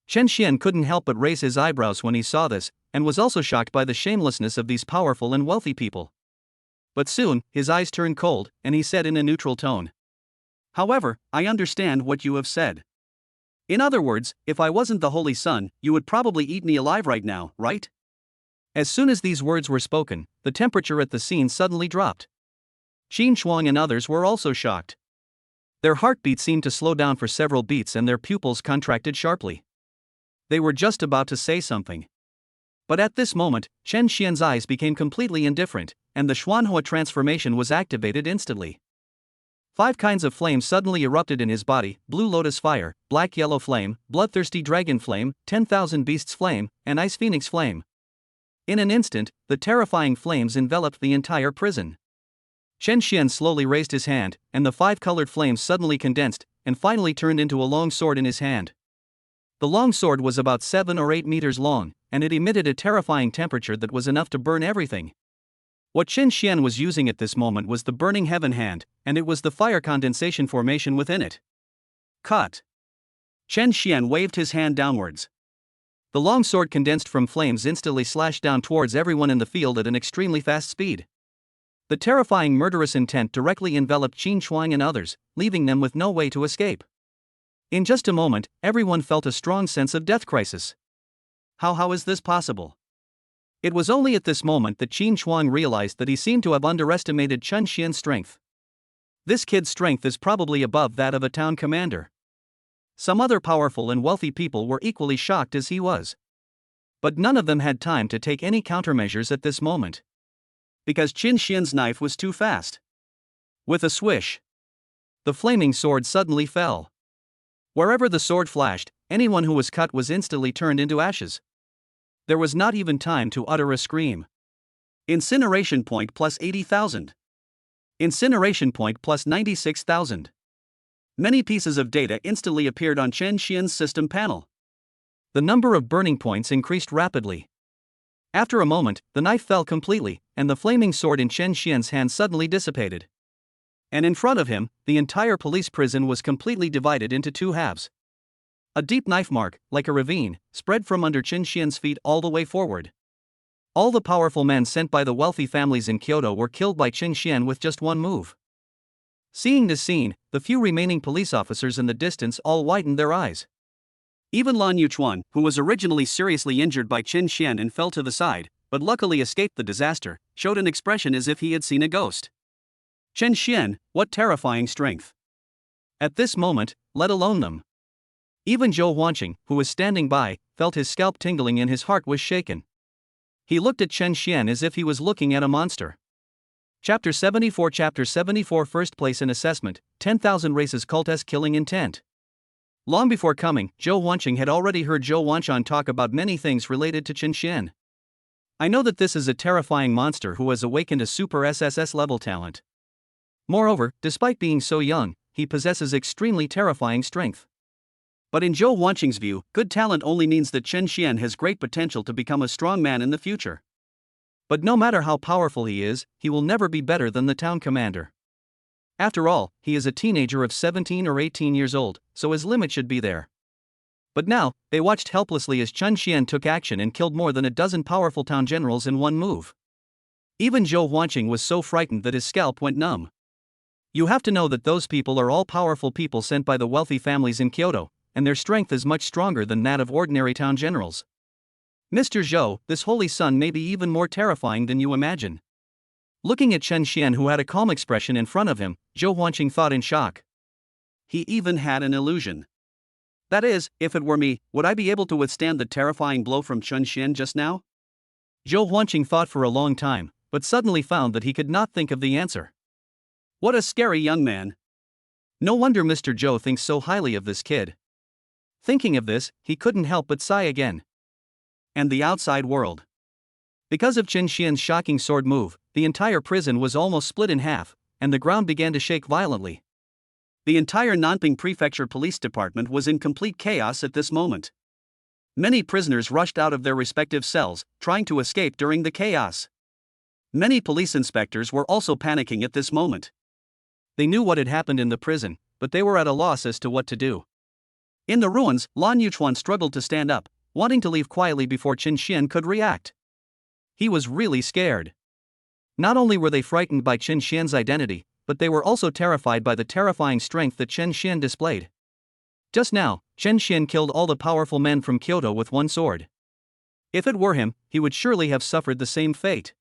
Chen Xian couldn't help but raise his eyebrows when he saw this, and was also shocked by the shamelessness of these powerful and wealthy people. But soon, his eyes turned cold, and he said in a neutral tone, "However, I understand what you have said. In other words, if I wasn't the Holy Son, you would probably eat me alive right now, right?" As soon as these words were spoken, the temperature at the scene suddenly dropped. Qin Shuang and others were also shocked. Their heartbeat seemed to slow down for several beats and their pupils contracted sharply. They were just about to say something. But at this moment, Chen Xian's eyes became completely indifferent, and the Xuanhua transformation was activated instantly. 5 kinds of flames suddenly erupted in his body: blue lotus fire, black yellow flame, bloodthirsty dragon flame, 10,000 beasts flame, and ice phoenix flame. In an instant, the terrifying flames enveloped the entire prison. Chen Xian slowly raised his hand, and the 5 colored flames suddenly condensed, and finally turned into a long sword in his hand. The long sword was about 7 or 8 meters long, and it emitted a terrifying temperature that was enough to burn everything. What Chen Xian was using at this moment was the Burning Heaven Hand, and it was the fire condensation formation within it. Cut! Chen Xian waved his hand downwards. The long sword condensed from flames instantly slashed down towards everyone in the field at an extremely fast speed. The terrifying murderous intent directly enveloped Qin Shuang and others, leaving them with no way to escape. In just a moment, everyone felt a strong sense of death crisis. How is this possible? It was only at this moment that Qin Shuang realized that he seemed to have underestimated Chen Xian's strength. This kid's strength is probably above that of a town commander. Some other powerful and wealthy people were equally shocked as he was. But none of them had time to take any countermeasures at this moment. Because Qin Xian's knife was too fast. With a swish, the flaming sword suddenly fell. Wherever the sword flashed, anyone who was cut was instantly turned into ashes. There was not even time to utter a scream. Incineration point plus 80,000. Incineration point plus 96,000. Many pieces of data instantly appeared on Chen Xian's system panel. The number of burning points increased rapidly. After a moment, the knife fell completely, and the flaming sword in Chen Xian's hand suddenly dissipated. And in front of him, the entire police prison was completely divided into 2 halves. A deep knife mark, like a ravine, spread from under Chen Xian's feet all the way forward. All the powerful men sent by the wealthy families in Kyoto were killed by Chen Xian with just one move. Seeing this scene, the few remaining police officers in the distance all widened their eyes. Even Lan Yuchuan, who was originally seriously injured by Chen Xian and fell to the side, but luckily escaped the disaster, showed an expression as if he had seen a ghost. Chen Xian, what terrifying strength! At this moment, let alone them. Even Zhou Huanqing, who was standing by, felt his scalp tingling and his heart was shaken. He looked at Chen Xian as if he was looking at a monster. Chapter 74 First place in assessment, 10,000 races cultist killing intent. Long before coming, Zhou Wanqing had already heard Zhou Wanshan talk about many things related to Qin Xian. I know that this is a terrifying monster who has awakened a super SSS level talent. Moreover, despite being so young, he possesses extremely terrifying strength. But in Zhou Wanqing's view, good talent only means that Qin Xian has great potential to become a strong man in the future. But no matter how powerful he is, he will never be better than the town commander. After all, he is a teenager of 17 or 18 years old, so his limit should be there. But now, they watched helplessly as Qin Xian took action and killed more than a dozen powerful town generals in one move. Even Zhou Wanqing was so frightened that his scalp went numb. You have to know that those people are all powerful people sent by the wealthy families in Kyoto, and their strength is much stronger than that of ordinary town generals. Mr. Zhou, this holy son may be even more terrifying than you imagine. Looking at Qin Xian, who had a calm expression in front of him, Zhou Wanqing thought in shock. He even had an illusion. That is, if it were me, would I be able to withstand the terrifying blow from Qin Xian just now? Zhou Wanqing thought for a long time, but suddenly found that he could not think of the answer. What a scary young man. No wonder Mr. Zhou thinks so highly of this kid. Thinking of this, he couldn't help but sigh again. And the outside world. Because of Qin Xian's shocking sword move, the entire prison was almost split in half, and the ground began to shake violently. The entire Nanping Prefecture Police Department was in complete chaos at this moment. Many prisoners rushed out of their respective cells, trying to escape during the chaos. Many police inspectors were also panicking at this moment. They knew what had happened in the prison, but they were at a loss as to what to do. In the ruins, Lan Yuchuan struggled to stand up, wanting to leave quietly before Qin Xian could react. He was really scared. Not only were they frightened by Qin Xian's identity, but they were also terrified by the terrifying strength that Qin Xian displayed. Just now, Qin Xian killed all the powerful men from Kyoto with one sword. If it were him, he would surely have suffered the same fate.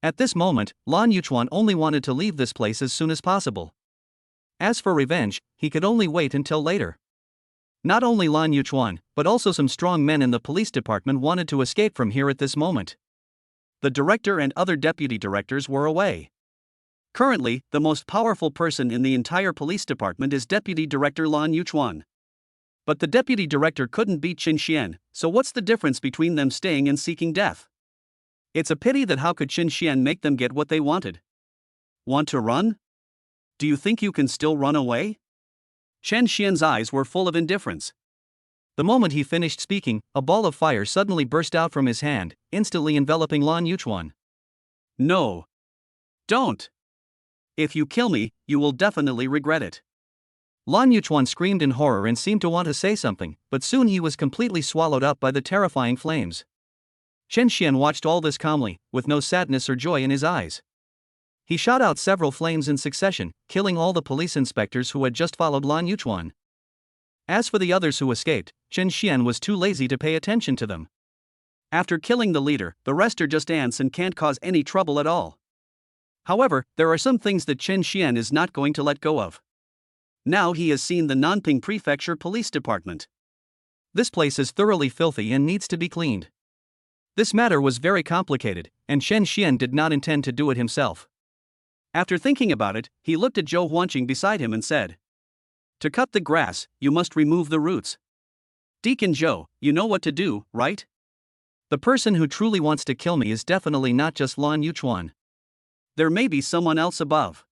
At this moment, Lan Yuchuan only wanted to leave this place as soon as possible. As for revenge, he could only wait until later. Not only Lan Yuchuan, but also some strong men in the police department wanted to escape from here at this moment. The director and other deputy directors were away. Currently, the most powerful person in the entire police department is Deputy Director Lan Yuchuan. But the deputy director couldn't beat Qin Xian, so what's the difference between them staying and seeking death? It's a pity that how could Qin Xian make them get what they wanted? Want to run? Do you think you can still run away? Qin Xian's eyes were full of indifference. The moment he finished speaking, a ball of fire suddenly burst out from his hand, instantly enveloping Lan Yuchuan. No. Don't. If you kill me, you will definitely regret it. Lan Yuchuan screamed in horror and seemed to want to say something, but soon he was completely swallowed up by the terrifying flames. Qin Xian watched all this calmly, with no sadness or joy in his eyes. He shot out several flames in succession, killing all the police inspectors who had just followed Lan Yuchuan. As for the others who escaped, Qin Xian was too lazy to pay attention to them. After killing the leader, the rest are just ants and can't cause any trouble at all. However, there are some things that Qin Xian is not going to let go of. Now he has seen the Nanping Prefecture Police Department. This place is thoroughly filthy and needs to be cleaned. This matter was very complicated, and Qin Xian did not intend to do it himself. After thinking about it, he looked at Zhou Wanqing beside him and said, "To cut the grass, you must remove the roots. Deacon Zhou, you know what to do, right? The person who truly wants to kill me is definitely not just Lan Yuchuan. There may be someone else above.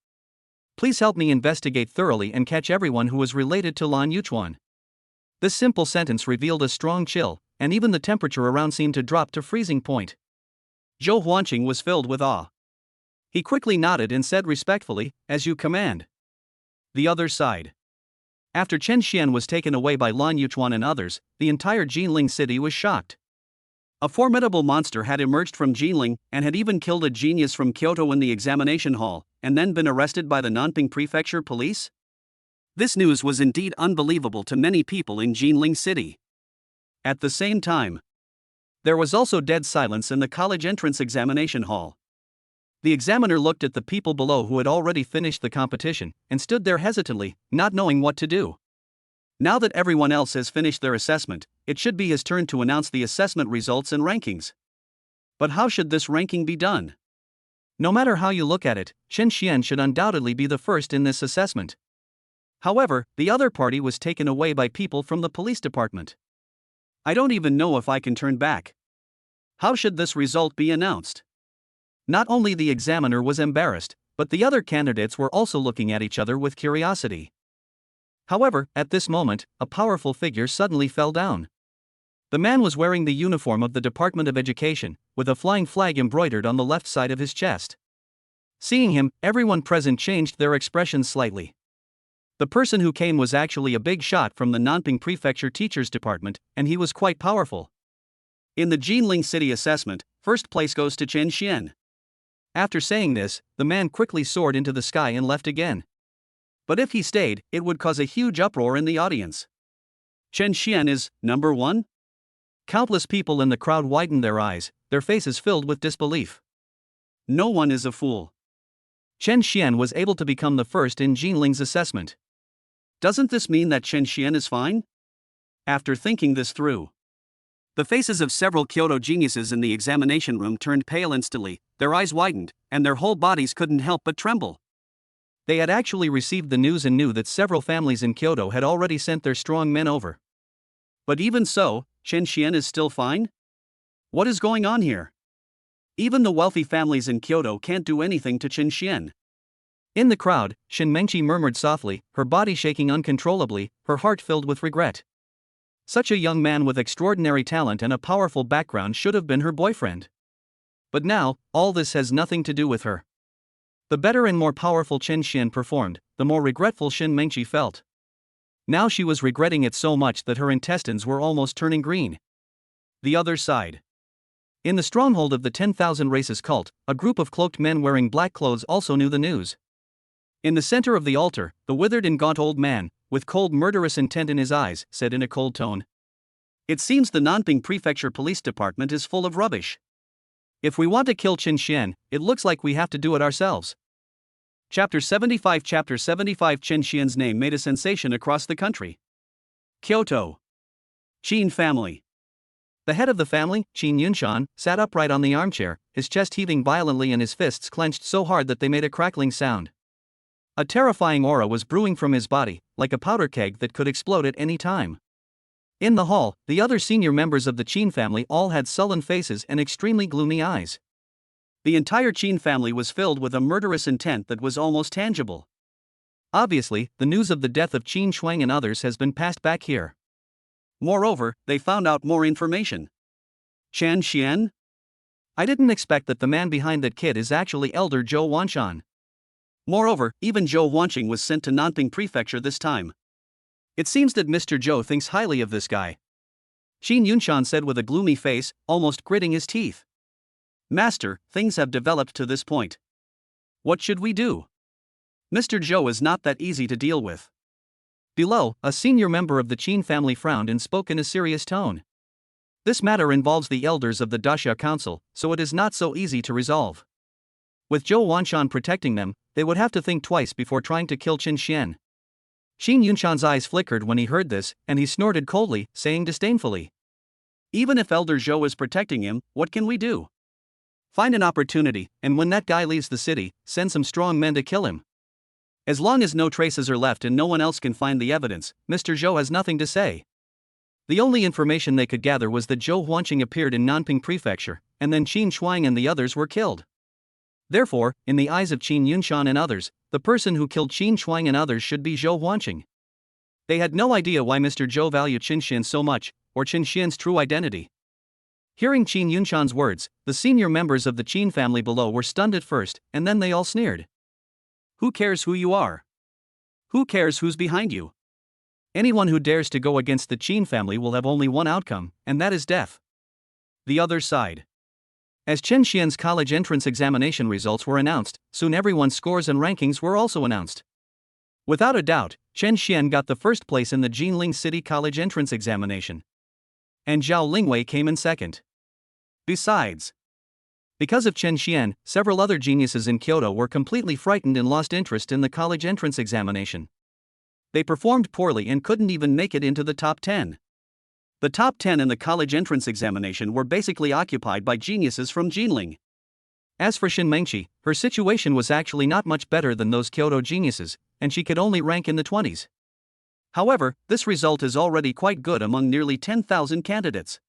Please help me investigate thoroughly and catch everyone who is related to Lan Yuchuan." This simple sentence revealed a strong chill, and even the temperature around seemed to drop to freezing point. Zhou Wanqing was filled with awe. He quickly nodded and said respectfully, "As you command." The other side. After Qin Xian was taken away by Lan Yuchuan and others, the entire Ginling city was shocked. A formidable monster had emerged from Ginling and had even killed a genius from Kyoto in the examination hall, and then been arrested by the Nanping Prefecture Police? This news was indeed unbelievable to many people in Ginling City. At the same time, there was also dead silence in the college entrance examination hall. The examiner looked at the people below who had already finished the competition, and stood there hesitantly, not knowing what to do. Now that everyone else has finished their assessment, it should be his turn to announce the assessment results and rankings. But how should this ranking be done? No matter how you look at it, Chen Xian should undoubtedly be the first in this assessment. However, the other party was taken away by people from the police department. I don't even know if I can turn back. How should this result be announced? Not only the examiner was embarrassed, but the other candidates were also looking at each other with curiosity. However, at this moment, a powerful figure suddenly fell down. The man was wearing the uniform of the Department of Education, with a flying flag embroidered on the left side of his chest. Seeing him, everyone present changed their expressions slightly. The person who came was actually a big shot from the Nanping Prefecture Teachers Department, and he was quite powerful. In the Ginling City assessment, first place goes to Chen Xian. After saying this, the man quickly soared into the sky and left again. But if he stayed, it would cause a huge uproar in the audience. Chen Xian is number one? Countless people in the crowd widened their eyes, their faces filled with disbelief. No one is a fool. Chen Xian was able to become the first in Jinling's assessment. Doesn't this mean that Chen Xian is fine? After thinking this through, the faces of several Kyoto geniuses in the examination room turned pale instantly, their eyes widened, and their whole bodies couldn't help but tremble. They had actually received the news and knew that several families in Kyoto had already sent their strong men over. But even so, Chen Xian is still fine? What is going on here? Even the wealthy families in Kyoto can't do anything to Chen Xian. In the crowd, Shin Mengqi murmured softly, her body shaking uncontrollably, her heart filled with regret. Such a young man with extraordinary talent and a powerful background should have been her boyfriend. But now, all this has nothing to do with her. The better and more powerful Chen Xian performed, the more regretful Shin Mengqi felt. Now she was regretting it so much that her intestines were almost turning green. The other side. In the stronghold of the 10,000 Races cult, a group of cloaked men wearing black clothes also knew the news. In the center of the altar, the withered and gaunt old man, with cold murderous intent in his eyes, said in a cold tone. It seems the Nanping Prefecture Police Department is full of rubbish. If we want to kill Chen Xian, it looks like we have to do it ourselves. Chapter 75 Chen Xian's name made a sensation across the country. Kyoto. Qin family. The head of the family, Qin Yunshan, sat upright on the armchair, his chest heaving violently and his fists clenched so hard that they made a crackling sound. A terrifying aura was brewing from his body, like a powder keg that could explode at any time. In the hall, the other senior members of the Qin family all had sullen faces and extremely gloomy eyes. The entire Qin family was filled with a murderous intent that was almost tangible. Obviously, the news of the death of Qin Shuang and others has been passed back here. Moreover, they found out more information. Chen Xian? I didn't expect that the man behind that kid is actually Elder Zhou Wanshan. Moreover, even Zhou Wanqing was sent to Nanping Prefecture this time. It seems that Mr. Zhou thinks highly of this guy. Qin Yunshan said with a gloomy face, almost gritting his teeth. Master, things have developed to this point. What should we do? Mr. Zhou is not that easy to deal with. Below, a senior member of the Qin family frowned and spoke in a serious tone. This matter involves the elders of the Daxia Council, so it is not so easy to resolve. With Zhou Wanshan protecting them, they would have to think twice before trying to kill Chen Xian. Qin Yunshan's eyes flickered when he heard this, and he snorted coldly, saying disdainfully. Even if Elder Zhou is protecting him, what can we do? Find an opportunity, and when that guy leaves the city, send some strong men to kill him. As long as no traces are left and no one else can find the evidence, Mr. Zhou has nothing to say. The only information they could gather was that Zhou Wanqing appeared in Nanping Prefecture, and then Qin Shuang and the others were killed. Therefore, in the eyes of Qin Yunshan and others, the person who killed Qin Shuang and others should be Zhou Wanqing. They had no idea why Mr. Zhou valued Chen Xian so much, or Chen Xian's true identity. Hearing Qin Yunshan's words, the senior members of the Qin family below were stunned at first, and then they all sneered. Who cares who you are? Who cares who's behind you? Anyone who dares to go against the Qin family will have only one outcome, and that is death. The other side. As Chen Xian's college entrance examination results were announced, soon everyone's scores and rankings were also announced. Without a doubt, Chen Xian got the first place in the Jinling City College entrance examination. And Zhao Lingwei came in second. Besides, because of Chen Xian, several other geniuses in Kyoto were completely frightened and lost interest in the college entrance examination. They performed poorly and couldn't even make it into the top 10. The top 10 in the college entrance examination were basically occupied by geniuses from Ginling. As for Shin Mengqi, her situation was actually not much better than those Kyoto geniuses, and she could only rank in the 20s. However, this result is already quite good among nearly 10,000 candidates.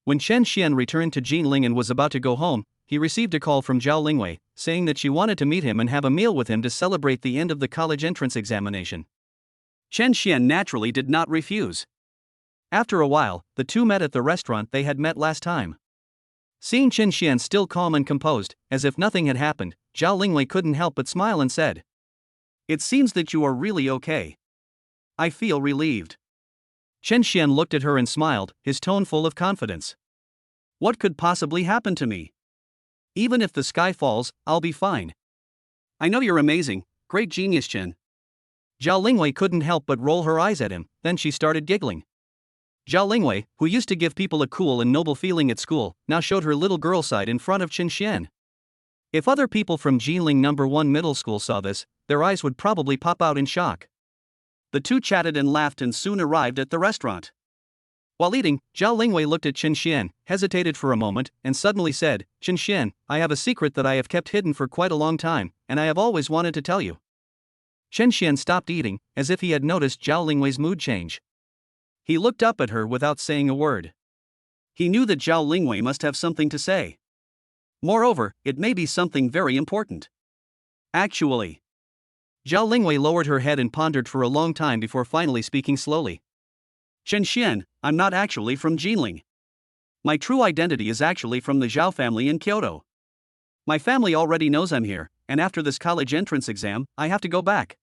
When Chen Xian returned to Ginling and was about to go home, he received a call from Zhao Lingwei, saying that she wanted to meet him and have a meal with him to celebrate the end of the college entrance examination. Chen Xian naturally did not refuse. After a while, the two met at the restaurant they had met last time. Seeing Chen Xian still calm and composed, as if nothing had happened, Zhao Lingwei couldn't help but smile and said, "It seems that you are really okay. I feel relieved." Chen Xian looked at her and smiled, his tone full of confidence. "What could possibly happen to me? Even if the sky falls, I'll be fine. I know you're amazing, great genius Chen." Zhao Lingwei couldn't help but roll her eyes at him, then she started giggling. Zhao Lingwei, who used to give people a cool and noble feeling at school, now showed her little girl side in front of Chen Xian. If other people from Ginling No. 1 Middle School saw this, their eyes would probably pop out in shock. The two chatted and laughed and soon arrived at the restaurant. While eating, Zhao Lingwei looked at Chen Xian, hesitated for a moment, and suddenly said, "Chen Xian, I have a secret that I have kept hidden for quite a long time, and I have always wanted to tell you." Chen Xian stopped eating, as if he had noticed Zhao Lingwei's mood change. He looked up at her without saying a word. He knew that Zhao Lingwei must have something to say. Moreover, it may be something very important. Actually. Zhao Lingwei lowered her head and pondered for a long time before finally speaking slowly. "Chen Xian, I'm not actually from Ginling. My true identity is actually from the Zhao family in Kyoto. My family already knows I'm here, and after this college entrance exam, I have to go back."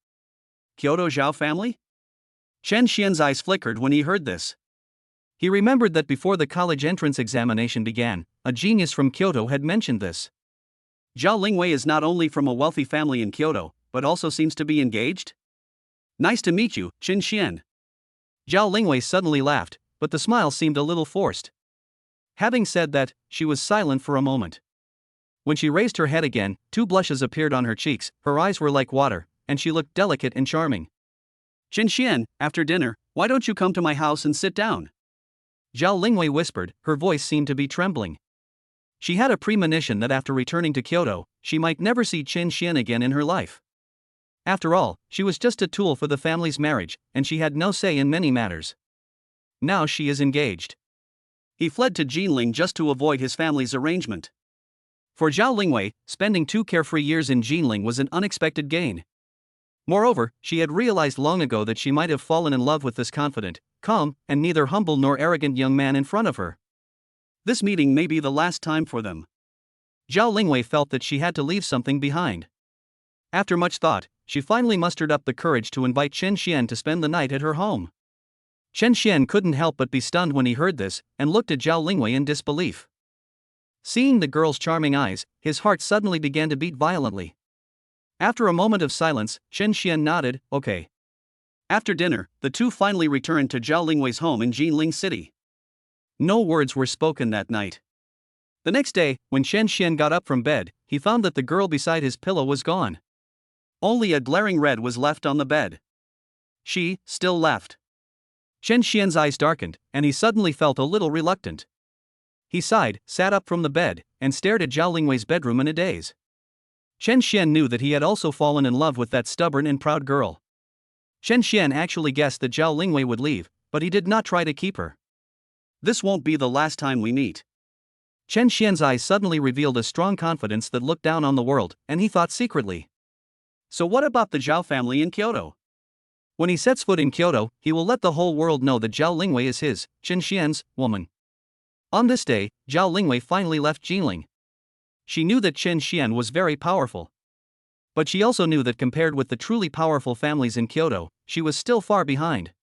"Kyoto Zhao family?" Chen Xian's eyes flickered when he heard this. He remembered that before the college entrance examination began, a genius from Kyoto had mentioned this. Zhao Lingwei is not only from a wealthy family in Kyoto, but also seems to be engaged? "Nice to meet you, Chen Xian." Zhao Lingwei suddenly laughed, but the smile seemed a little forced. Having said that, she was silent for a moment. When she raised her head again, two blushes appeared on her cheeks, her eyes were like water, and she looked delicate and charming. "Chen Xian, after dinner, why don't you come to my house and sit down?" Zhao Lingwei whispered, her voice seemed to be trembling. She had a premonition that after returning to Kyoto, she might never see Chen Xian again in her life. After all, she was just a tool for the family's marriage, and she had no say in many matters. Now she is engaged. He fled to Ginling just to avoid his family's arrangement. For Zhao Lingwei, spending 2 carefree years in Ginling was an unexpected gain. Moreover, she had realized long ago that she might have fallen in love with this confident, calm, and neither humble nor arrogant young man in front of her. This meeting may be the last time for them. Zhao Lingwei felt that she had to leave something behind. After much thought, she finally mustered up the courage to invite Chen Xian to spend the night at her home. Chen Xian couldn't help but be stunned when he heard this, and looked at Zhao Lingwei in disbelief. Seeing the girl's charming eyes, his heart suddenly began to beat violently. After a moment of silence, Chen Xian nodded, "Okay." After dinner, the two finally returned to Zhao Lingwei's home in Ginling City. No words were spoken that night. The next day, when Chen Xian got up from bed, he found that the girl beside his pillow was gone. Only a glaring red was left on the bed. She, still left. Chen Xian's eyes darkened, and he suddenly felt a little reluctant. He sighed, sat up from the bed, and stared at Zhao Lingwei's bedroom in a daze. Chen Xian knew that he had also fallen in love with that stubborn and proud girl. Chen Xian actually guessed that Zhao Lingwei would leave, but he did not try to keep her. "This won't be the last time we meet." Chen Xian's eyes suddenly revealed a strong confidence that looked down on the world, and he thought secretly. So what about the Zhao family in Kyoto? When he sets foot in Kyoto, he will let the whole world know that Zhao Lingwei is his, Chen Xian's, woman. On this day, Zhao Lingwei finally left Ginling. She knew that Chen Xian was very powerful. But she also knew that compared with the truly powerful families in Kyoto, she was still far behind.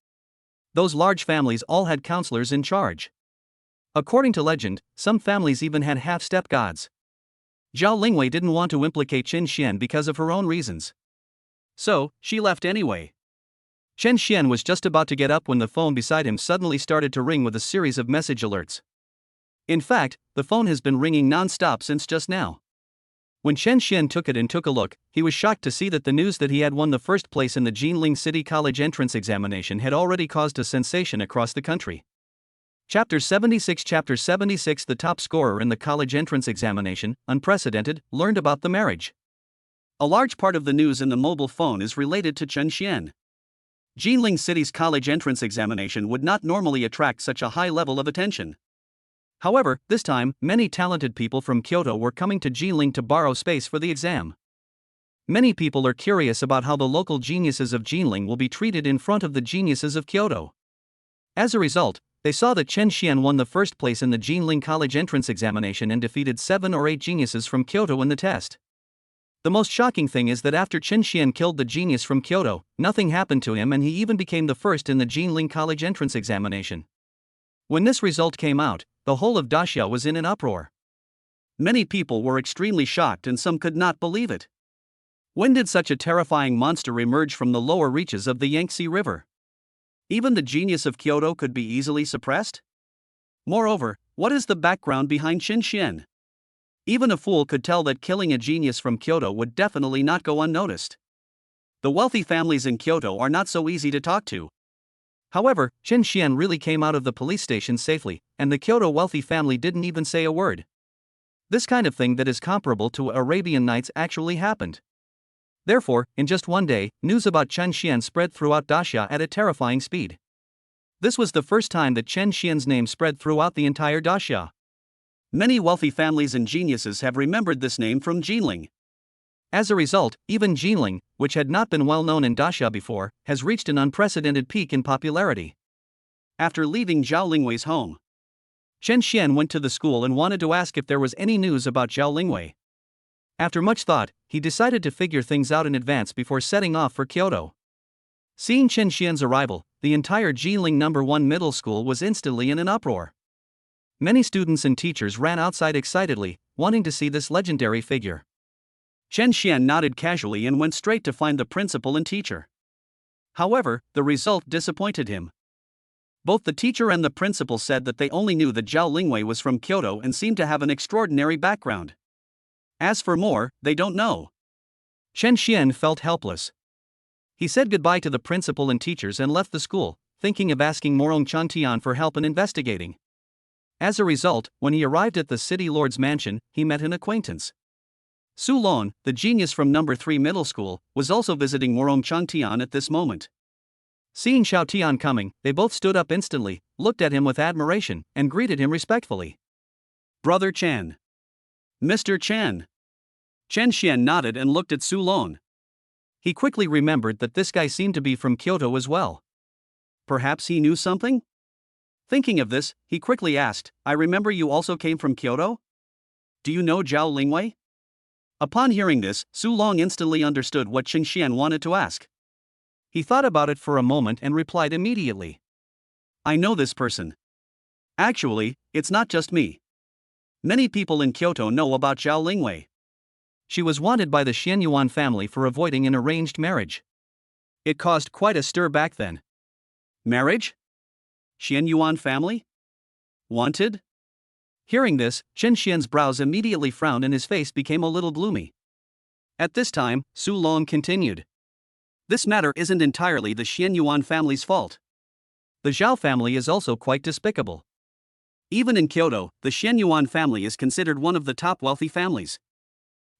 Those large families all had counselors in charge. According to legend, some families even had half-step gods. Zhao Lingwei didn't want to implicate Chen Xian because of her own reasons. So, she left anyway. Chen Xian was just about to get up when the phone beside him suddenly started to ring with a series of message alerts. In fact, the phone has been ringing non-stop since just now. When Chen Xian took it and took a look, he was shocked to see that the news that he had won the first place in the Ginling City College entrance examination had already caused a sensation across the country. Chapter 76 The top scorer in the college entrance examination, unprecedented, learned about the marriage. A large part of the news in the mobile phone is related to Chen Xian. Ginling City's college entrance examination would not normally attract such a high level of attention. However, this time, many talented people from Kyoto were coming to Ginling to borrow space for the exam. Many people are curious about how the local geniuses of Ginling will be treated in front of the geniuses of Kyoto. As a result, they saw that Chen Xian won the first place in the Ginling college entrance examination and defeated 7 or 8 geniuses from Kyoto in the test. The most shocking thing is that after Chen Xian killed the genius from Kyoto, nothing happened to him and he even became the first in the Ginling college entrance examination. When this result came out, the whole of Daxia was in an uproar. Many people were extremely shocked and some could not believe it. When did such a terrifying monster emerge from the lower reaches of the Yangtze River? Even the genius of Kyoto could be easily suppressed? Moreover, what is the background behind Chen Xian? Even a fool could tell that killing a genius from Kyoto would definitely not go unnoticed. The wealthy families in Kyoto are not so easy to talk to. However, Chen Xian really came out of the police station safely, and the Kyoto wealthy family didn't even say a word. This kind of thing that is comparable to Arabian Nights actually happened. Therefore, in just one day, news about Chen Xian spread throughout Daxia at a terrifying speed. This was the first time that Chen Xian's name spread throughout the entire Daxia. Many wealthy families and geniuses have remembered this name from Ginling. As a result, even Ginling, which had not been well known in Daxia before, has reached an unprecedented peak in popularity. After leaving Zhao Lingwei's home, Chen Xian went to the school and wanted to ask if there was any news about Zhao Lingwei. After much thought, he decided to figure things out in advance before setting off for Kyoto. Seeing Chen Xian's arrival, the entire Ginling No. 1 middle school was instantly in an uproar. Many students and teachers ran outside excitedly, wanting to see this legendary figure. Chen Xian nodded casually and went straight to find the principal and teacher. However, the result disappointed him. Both the teacher and the principal said that they only knew that Zhao Lingwei was from Kyoto and seemed to have an extraordinary background. As for more, they don't know. Chen Xian felt helpless. He said goodbye to the principal and teachers and left the school, thinking of asking Morong Chantian for help in investigating. As a result, when he arrived at the city lord's mansion, he met an acquaintance. Su Lon, the genius from No. 3 middle school, was also visiting Morong Chantian at this moment. Seeing Xiao Tian coming, they both stood up instantly, looked at him with admiration, and greeted him respectfully. "Brother Chen." "Mr. Chen." Chen Xian nodded and looked at Su Lon. He quickly remembered that this guy seemed to be from Kyoto as well. Perhaps he knew something? Thinking of this, he quickly asked, "I remember you also came from Kyoto? Do you know Zhao Lingwei?" Upon hearing this, Su Long instantly understood what Chen Xian wanted to ask. He thought about it for a moment and replied immediately. "I know this person. Actually, it's not just me. Many people in Kyoto know about Zhao Lingwei. She was wanted by the Xianyuan family for avoiding an arranged marriage. It caused quite a stir back then." Marriage? Xianyuan family? Wanted? Hearing this, Chen Xian's brows immediately frowned and his face became a little gloomy. At this time, Su Long continued. "This matter isn't entirely the Xianyuan family's fault. The Zhao family is also quite despicable. Even in Kyoto, the Xianyuan family is considered one of the top wealthy families.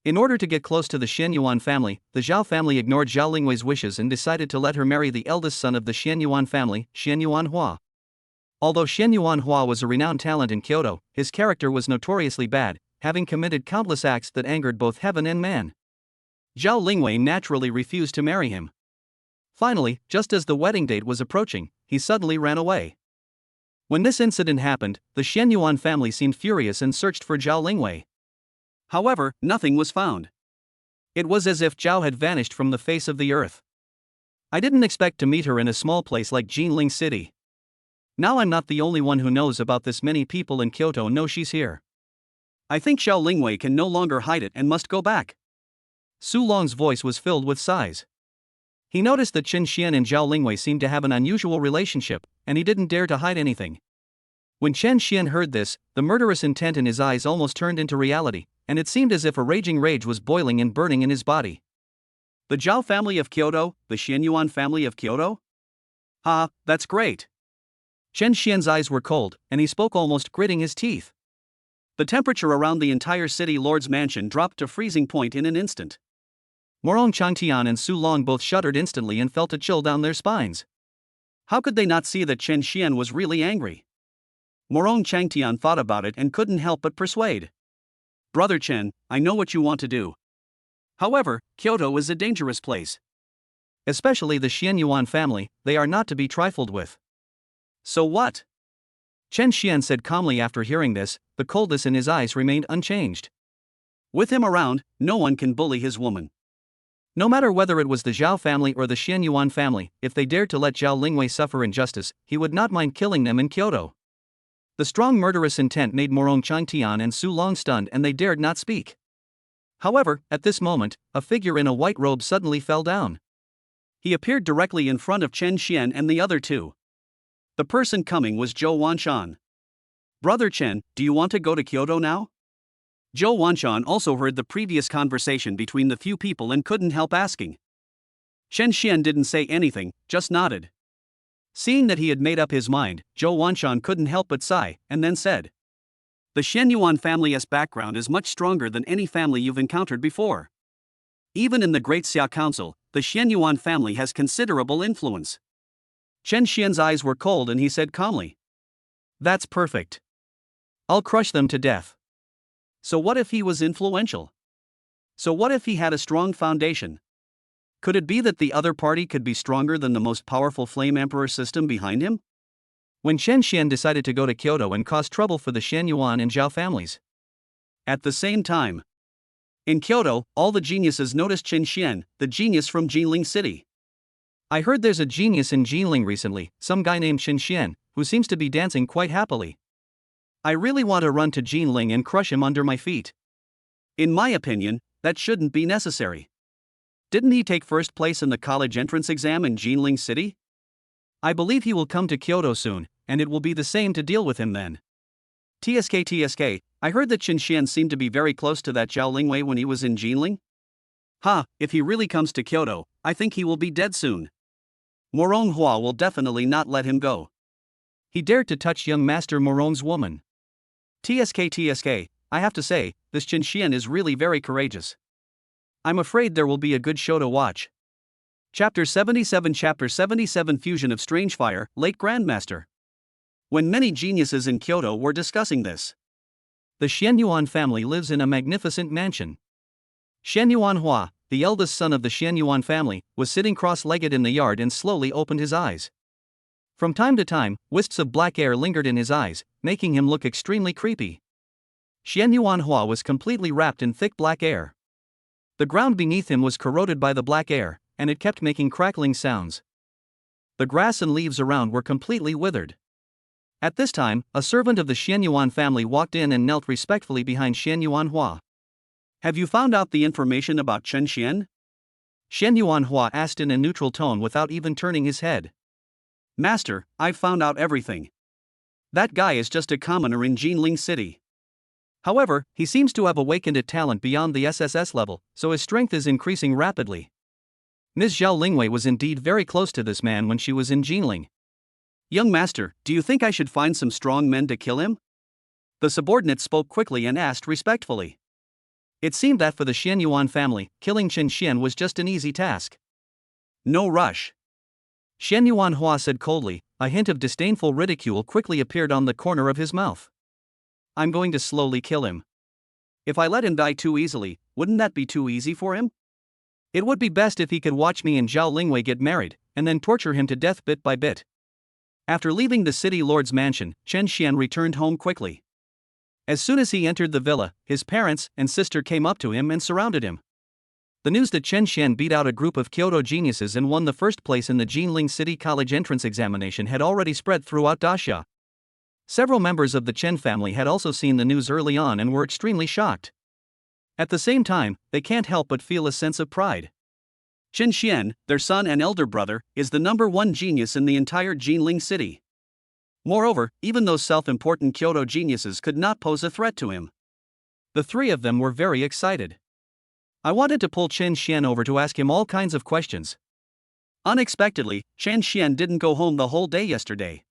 In order to get close to the Xianyuan family, the Zhao family ignored Zhao Lingwei's wishes and decided to let her marry the eldest son of the Xianyuan family, Xianyuan Hua. Although Xianyuan Hua was a renowned talent in Kyoto, his character was notoriously bad, having committed countless acts that angered both heaven and man. Zhao Lingwei naturally refused to marry him. Finally, just as the wedding date was approaching, he suddenly ran away. When this incident happened, the Xianyuan family seemed furious and searched for Zhao Lingwei. However, nothing was found. It was as if Zhao had vanished from the face of the earth. I didn't expect to meet her in a small place like Ginling City. Now I'm not the only one who knows about this. Many people in Kyoto know she's here. I think Zhao Lingwei can no longer hide it and must go back." Su Long's voice was filled with sighs. He noticed that Chen Xian and Zhao Lingwei seemed to have an unusual relationship, and he didn't dare to hide anything. When Chen Xian heard this, the murderous intent in his eyes almost turned into reality, and it seemed as if a raging rage was boiling and burning in his body. "The Zhao family of Kyoto, the Xianyuan family of Kyoto? Ah, that's great. Chen Xian's eyes were cold, and he spoke almost gritting his teeth. The temperature around the entire city lord's mansion dropped to freezing point in an instant. Morong Changtian and Su Long both shuddered instantly and felt a chill down their spines. How could they not see that Chen Xian was really angry? Morong Changtian thought about it and couldn't help but persuade. Brother Chen, I know what you want to do. However, Kyoto is a dangerous place. Especially the Xianyuan family, they are not to be trifled with. So what? Chen Xian said calmly after hearing this, the coldness in his eyes remained unchanged. With him around, no one can bully his woman. No matter whether it was the Zhao family or the Xianyuan family, if they dared to let Zhao Lingwei suffer injustice, he would not mind killing them in Kyoto. The strong murderous intent made Morong Changtian and Su Long stunned and they dared not speak. However, at this moment, a figure in a white robe suddenly fell down. He appeared directly in front of Chen Xian and the other two. The person coming was Zhou Wanshan. Brother Chen, do you want to go to Kyoto now? Zhou Wanshan also heard the previous conversation between the few people and couldn't help asking. Chen Xian didn't say anything, just nodded. Seeing that he had made up his mind, Zhou Wanshan couldn't help but sigh, and then said, the Xianyuan family's background is much stronger than any family you've encountered before. Even in the Great Xia Council, the Xianyuan family has considerable influence. Chen Xian's eyes were cold and he said calmly, that's perfect. I'll crush them to death. So what if he was influential? So what if he had a strong foundation? Could it be that the other party could be stronger than the most powerful Flame Emperor system behind him? When Chen Xian decided to go to Kyoto and cause trouble for the Xianyuan and Zhao families. At the same time, in Kyoto, all the geniuses noticed Chen Xian, the genius from Ginling City. I heard there's a genius in Ginling recently, some guy named Chen Xian, who seems to be dancing quite happily. I really want to run to Ginling and crush him under my feet. In my opinion, that shouldn't be necessary. Didn't he take first place in the college entrance exam in Ginling City? I believe he will come to Kyoto soon, and it will be the same to deal with him then. TSK, I heard that Chen Xian seemed to be very close to that Zhao Lingwei when he was in Ginling. If he really comes to Kyoto, I think he will be dead soon. Morong Hua will definitely not let him go. He dared to touch young master Morong's woman. TSK, I have to say, this Chen Xian is really very courageous. I'm afraid there will be a good show to watch. Chapter 77 Fusion of Strange Fire, Late Grandmaster. When many geniuses in Kyoto were discussing this. The Xianyuan family lives in a magnificent mansion. Xianyuan Hua, the eldest son of the Xianyuan family, was sitting cross-legged in the yard and slowly opened his eyes. From time to time, wisps of black air lingered in his eyes, making him look extremely creepy. Xianyuan Hua was completely wrapped in thick black air. The ground beneath him was corroded by the black air, and it kept making crackling sounds. The grass and leaves around were completely withered. At this time, a servant of the Xianyuan family walked in and knelt respectfully behind Xianyuan Hua. Have you found out the information about Chen Xian? Xianyuan Hua asked in a neutral tone without even turning his head. Master, I've found out everything. That guy is just a commoner in Ginling City. However, he seems to have awakened a talent beyond the SSS level, so his strength is increasing rapidly. Ms. Zhao Lingwei was indeed very close to this man when she was in Ginling. Young master, do you think I should find some strong men to kill him? The subordinate spoke quickly and asked respectfully. It seemed that for the Xianyuan family, killing Chen Xian was just an easy task. No rush. Xianyuan Hua said coldly, a hint of disdainful ridicule quickly appeared on the corner of his mouth. I'm going to slowly kill him. If I let him die too easily, wouldn't that be too easy for him? It would be best if he could watch me and Zhao Lingwei get married, and then torture him to death bit by bit. After leaving the city lord's mansion, Chen Xian returned home quickly. As soon as he entered the villa, his parents and sister came up to him and surrounded him. The news that Chen Xian beat out a group of Kyoto geniuses and won the first place in the Ginling City College entrance examination had already spread throughout Daxia. Several members of the Chen family had also seen the news early on and were extremely shocked. At the same time, they can't help but feel a sense of pride. Chen Xian, their son and elder brother, is the #1 genius in the entire Ginling City. Moreover, even those self-important Kyoto geniuses could not pose a threat to him. The three of them were very excited. I wanted to pull Chen Xian over to ask him all kinds of questions. Unexpectedly, Chen Xian didn't go home the whole day yesterday.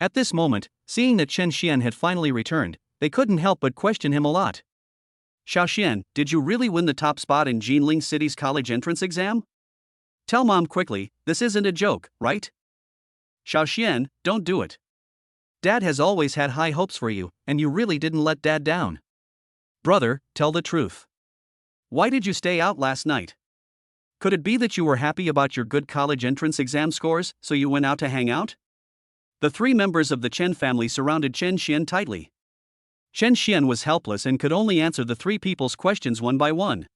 At this moment, seeing that Chen Xian had finally returned, they couldn't help but question him a lot. Xiaoxian, did you really win the top spot in Jinling City's college entrance exam? Tell mom quickly, this isn't a joke, right? Xiaoxian, don't do it. Dad has always had high hopes for you, and you really didn't let Dad down. Brother, tell the truth. Why did you stay out last night? Could it be that you were happy about your good college entrance exam scores, so you went out to hang out? The three members of the Chen family surrounded Chen Xian tightly. Chen Xian was helpless and could only answer the three people's questions one by one.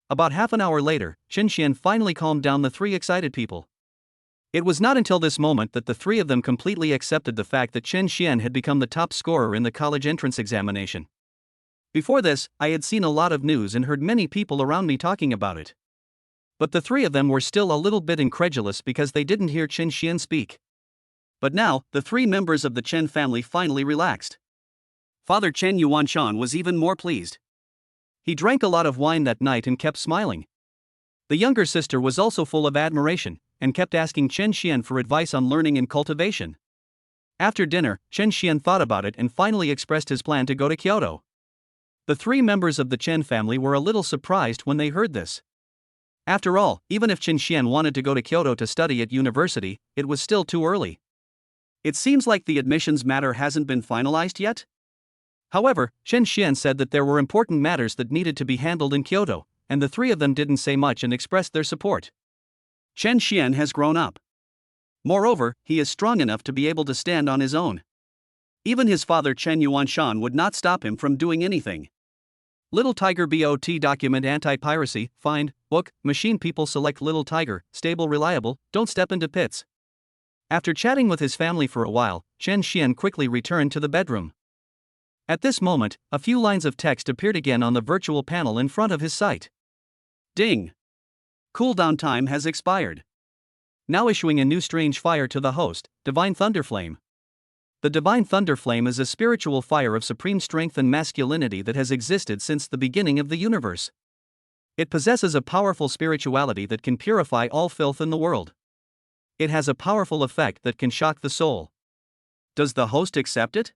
About half an hour later, Chen Xian finally calmed down the three excited people. It was not until this moment that the three of them completely accepted the fact that Chen Xian had become the top scorer in the college entrance examination. Before this, I had seen a lot of news and heard many people around me talking about it. But the three of them were still a little bit incredulous because they didn't hear Chen Xian speak. But now, the three members of the Chen family finally relaxed. Father Chen Yuanshan was even more pleased. He drank a lot of wine that night and kept smiling. The younger sister was also full of admiration, and kept asking Chen Xian for advice on learning and cultivation. After dinner, Chen Xian thought about it and finally expressed his plan to go to Kyoto. The three members of the Chen family were a little surprised when they heard this. After all, even if Chen Xian wanted to go to Kyoto to study at university, it was still too early. It seems like the admissions matter hasn't been finalized yet? However, Chen Xian said that there were important matters that needed to be handled in Kyoto, and the three of them didn't say much and expressed their support. Chen Xian has grown up. Moreover, he is strong enough to be able to stand on his own. Even his father Chen Yuanshan would not stop him from doing anything. Little Tiger bot document anti-piracy, find, book, machine people select Little Tiger, stable reliable, don't step into pits. After chatting with his family for a while, Chen Xian quickly returned to the bedroom. At this moment, a few lines of text appeared again on the virtual panel in front of his sight. Ding! Cooldown time has expired. Now issuing a new strange fire to the host, Divine Thunderflame. The Divine Thunderflame is a spiritual fire of supreme strength and masculinity that has existed since the beginning of the universe. It possesses a powerful spirituality that can purify all filth in the world. It has a powerful effect that can shock the soul. Does the host accept it?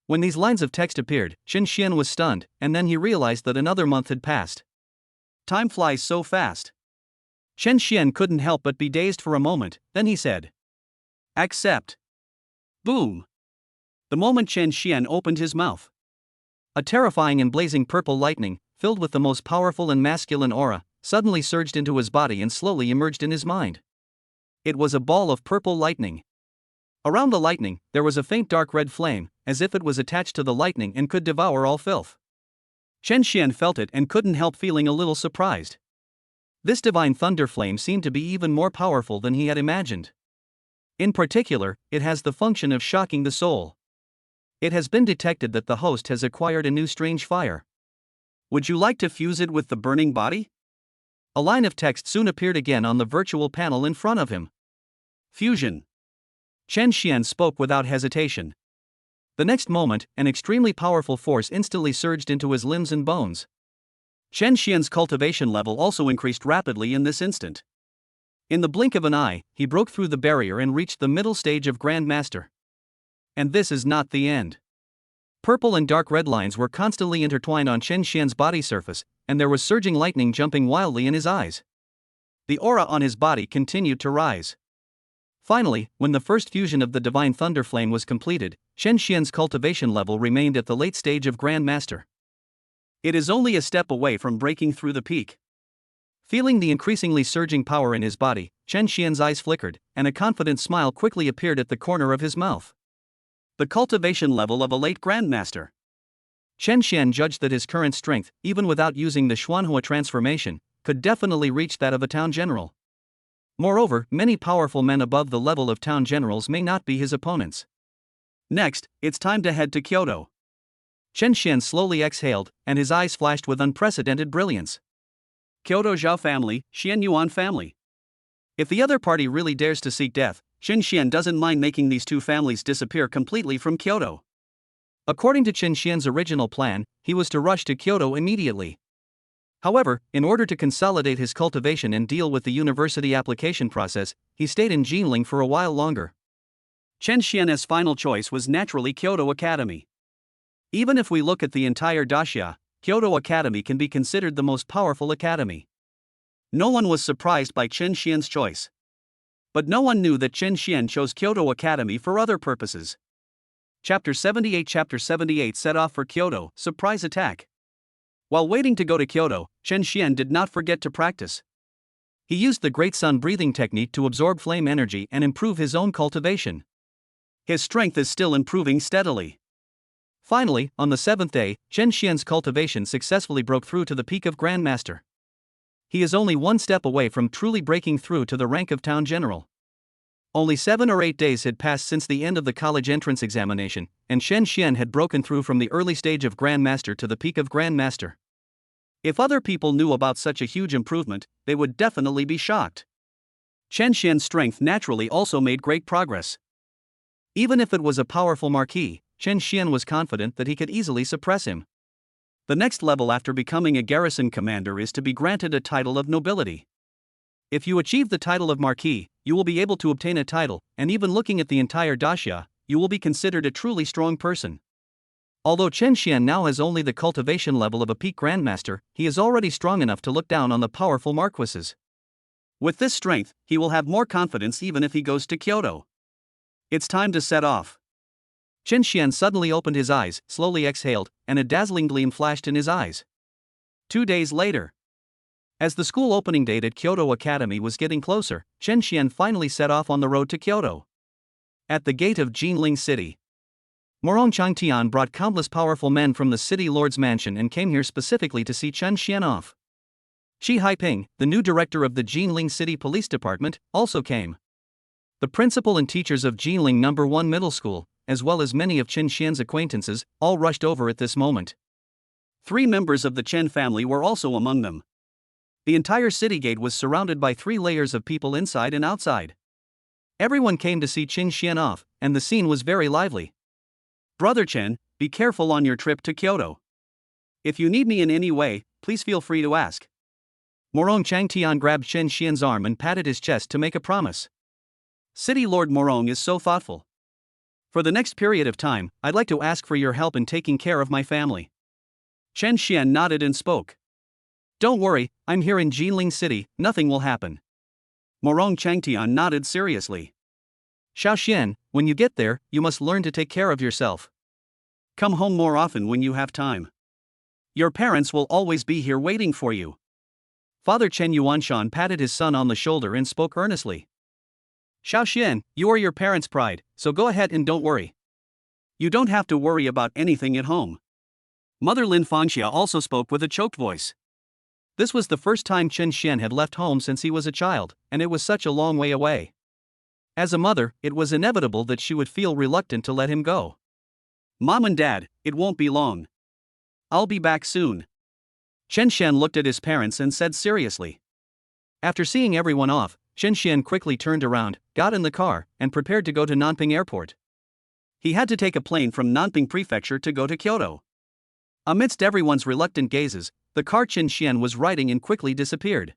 When these lines of text appeared, Chen Xian was stunned, and then he realized that another month had passed. Time flies so fast. Chen Xian couldn't help but be dazed for a moment, then he said, accept. Boom! The moment Chen Xian opened his mouth, a terrifying and blazing purple lightning, filled with the most powerful and masculine aura, suddenly surged into his body and slowly emerged in his mind. It was a ball of purple lightning. Around the lightning, there was a faint dark red flame, as if it was attached to the lightning and could devour all filth. Chen Xian felt it and couldn't help feeling a little surprised. This divine thunder flame seemed to be even more powerful than he had imagined. In particular, it has the function of shocking the soul. It has been detected that the host has acquired a new strange fire. Would you like to fuse it with the burning body? A line of text soon appeared again on the virtual panel in front of him. Fusion. Chen Xian spoke without hesitation. The next moment, an extremely powerful force instantly surged into his limbs and bones. Chen Xian's cultivation level also increased rapidly in this instant. In the blink of an eye, he broke through the barrier and reached the middle stage of grandmaster. And this is not the end. Purple and dark red lines were constantly intertwined on Chen Xian's body surface, and there was surging lightning jumping wildly in his eyes. The aura on his body continued to rise. Finally, when the first fusion of the divine thunder flame was completed, Chen Xian's cultivation level remained at the late stage of grandmaster. It is only a step away from breaking through the peak. Feeling the increasingly surging power in his body, Chen Xian's eyes flickered, and a confident smile quickly appeared at the corner of his mouth. The cultivation level of a late grandmaster. Chen Xian judged that his current strength, even without using the Xuanhua transformation, could definitely reach that of a town general. Moreover, many powerful men above the level of town generals may not be his opponents. Next, it's time to head to Kyoto. Chen Xian slowly exhaled, and his eyes flashed with unprecedented brilliance. Kyoto Zhao family, Xian Yuan family. If the other party really dares to seek death, Chen Xian doesn't mind making these two families disappear completely from Kyoto. According to Chen Xian's original plan, he was to rush to Kyoto immediately. However, in order to consolidate his cultivation and deal with the university application process, he stayed in Ginling for a while longer. Chen Xian's final choice was naturally Kyoto Academy. Even if we look at the entire daxia, Kyoto Academy can be considered the most powerful academy. No one was surprised by Chen Xian's choice. But no one knew that Chen Xian chose Kyoto Academy for other purposes. Chapter 78 set off for Kyoto, surprise attack. While waiting to go to Kyoto, Chen Xian did not forget to practice. He used the Great Sun breathing technique to absorb flame energy and improve his own cultivation. His strength is still improving steadily. Finally, on the 7th day, Chen Xian's cultivation successfully broke through to the peak of grandmaster. He is only one step away from truly breaking through to the rank of town general. Only 7 or 8 days had passed since the end of the college entrance examination, and Chen Xian had broken through from the early stage of grandmaster to the peak of grandmaster. If other people knew about such a huge improvement, they would definitely be shocked. Chen Xian's strength naturally also made great progress. Even if it was a powerful marquis, Chen Xian was confident that he could easily suppress him. The next level after becoming a garrison commander is to be granted a title of nobility. If you achieve the title of marquis, you will be able to obtain a title, and even looking at the entire daxia, you will be considered a truly strong person. Although Chen Xian now has only the cultivation level of a peak grandmaster, he is already strong enough to look down on the powerful marquises. With this strength, he will have more confidence even if he goes to Kyoto. It's time to set off. Chen Xian suddenly opened his eyes, slowly exhaled, and a dazzling gleam flashed in his eyes. 2 days later. As the school opening date at Kyoto Academy was getting closer, Chen Xian finally set off on the road to Kyoto. At the gate of Ginling city, Morong Changtian brought countless powerful men from the city lord's mansion and came here specifically to see Chen Xian off. Shi Haiping, the new director of the Ginling City Police Department, also came. The principal and teachers of Ginling No. 1 Middle School, as well as many of Chen Xian's acquaintances, all rushed over at this moment. 3 members of the Chen family were also among them. The entire city gate was surrounded by 3 layers of people inside and outside. Everyone came to see Chen Xian off, and the scene was very lively. Brother Chen, be careful on your trip to Kyoto. If you need me in any way, please feel free to ask. Morong Changtian grabbed Chen Xian's arm and patted his chest to make a promise. City Lord Morong is so thoughtful. For the next period of time, I'd like to ask for your help in taking care of my family. Chen Xian nodded and spoke. Don't worry, I'm here in Ginling City, nothing will happen. Morong Changtian nodded seriously. Xiao Xian, when you get there, you must learn to take care of yourself. Come home more often when you have time. Your parents will always be here waiting for you. Father Chen Yuanshan patted his son on the shoulder and spoke earnestly. Xiao Xian, you are your parents' pride, so go ahead and don't worry. You don't have to worry about anything at home. Mother Lin Fangxia also spoke with a choked voice. This was the first time Chen Xian had left home since he was a child, and it was such a long way away. As a mother, it was inevitable that she would feel reluctant to let him go. Mom and Dad, it won't be long. I'll be back soon. Chen Xian looked at his parents and said seriously. After seeing everyone off, Chen Xian quickly turned around, got in the car, and prepared to go to Nanping Airport. He had to take a plane from Nanping Prefecture to go to Kyoto. Amidst everyone's reluctant gazes, the car Chen Xian was riding in quickly disappeared.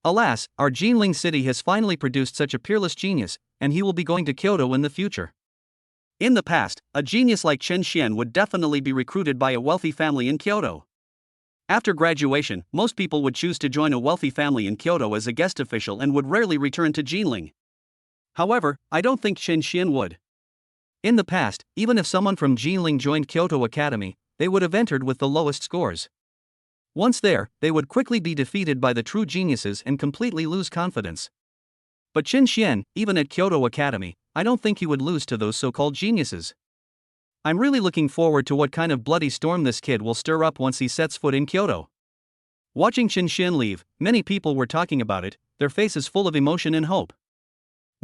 Alas, our Ginling city has finally produced such a peerless genius, and he will be going to Kyoto in the future. In the past, a genius like Chen Xian would definitely be recruited by a wealthy family in Kyoto. After graduation, most people would choose to join a wealthy family in Kyoto as a guest official and would rarely return to Ginling. However, I don't think Chen Xian would. In the past, even if someone from Ginling joined Kyoto Academy, they would have entered with the lowest scores. Once there, they would quickly be defeated by the true geniuses and completely lose confidence. But Chen Xian, even at Kyoto Academy, I don't think he would lose to those so-called geniuses. I'm really looking forward to what kind of bloody storm this kid will stir up once he sets foot in Kyoto. Watching Chen Xian leave, many people were talking about it, their faces full of emotion and hope.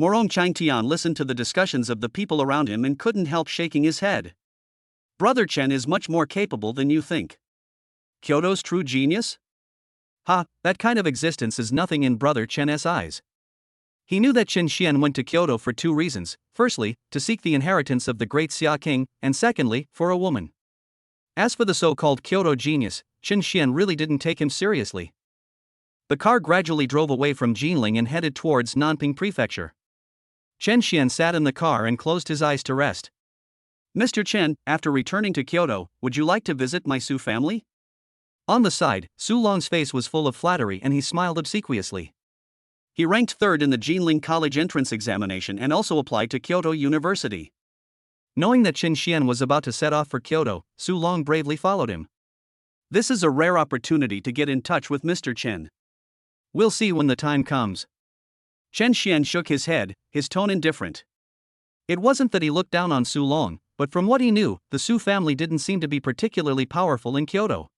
Morong Changtian listened to the discussions of the people around him and couldn't help shaking his head. Brother Chen is much more capable than you think. Kyoto's true genius? Ha, that kind of existence is nothing in Brother Chen's eyes. He knew that Chen Xian went to Kyoto for 2 reasons, firstly, to seek the inheritance of the great Xia King, and secondly, for a woman. As for the so-called Kyoto genius, Chen Xian really didn't take him seriously. The car gradually drove away from Ginling and headed towards Nanping Prefecture. Chen Xian sat in the car and closed his eyes to rest. Mr. Chen, after returning to Kyoto, would you like to visit my Su family? On the side, Su Long's face was full of flattery and he smiled obsequiously. He ranked third in the Ginling College entrance examination and also applied to Kyoto University. Knowing that Chen Xian was about to set off for Kyoto, Su Long bravely followed him. This is a rare opportunity to get in touch with Mr. Chen. We'll see when the time comes. Chen Xian shook his head, his tone indifferent. It wasn't that he looked down on Su Long, but from what he knew, the Su family didn't seem to be particularly powerful in Kyoto.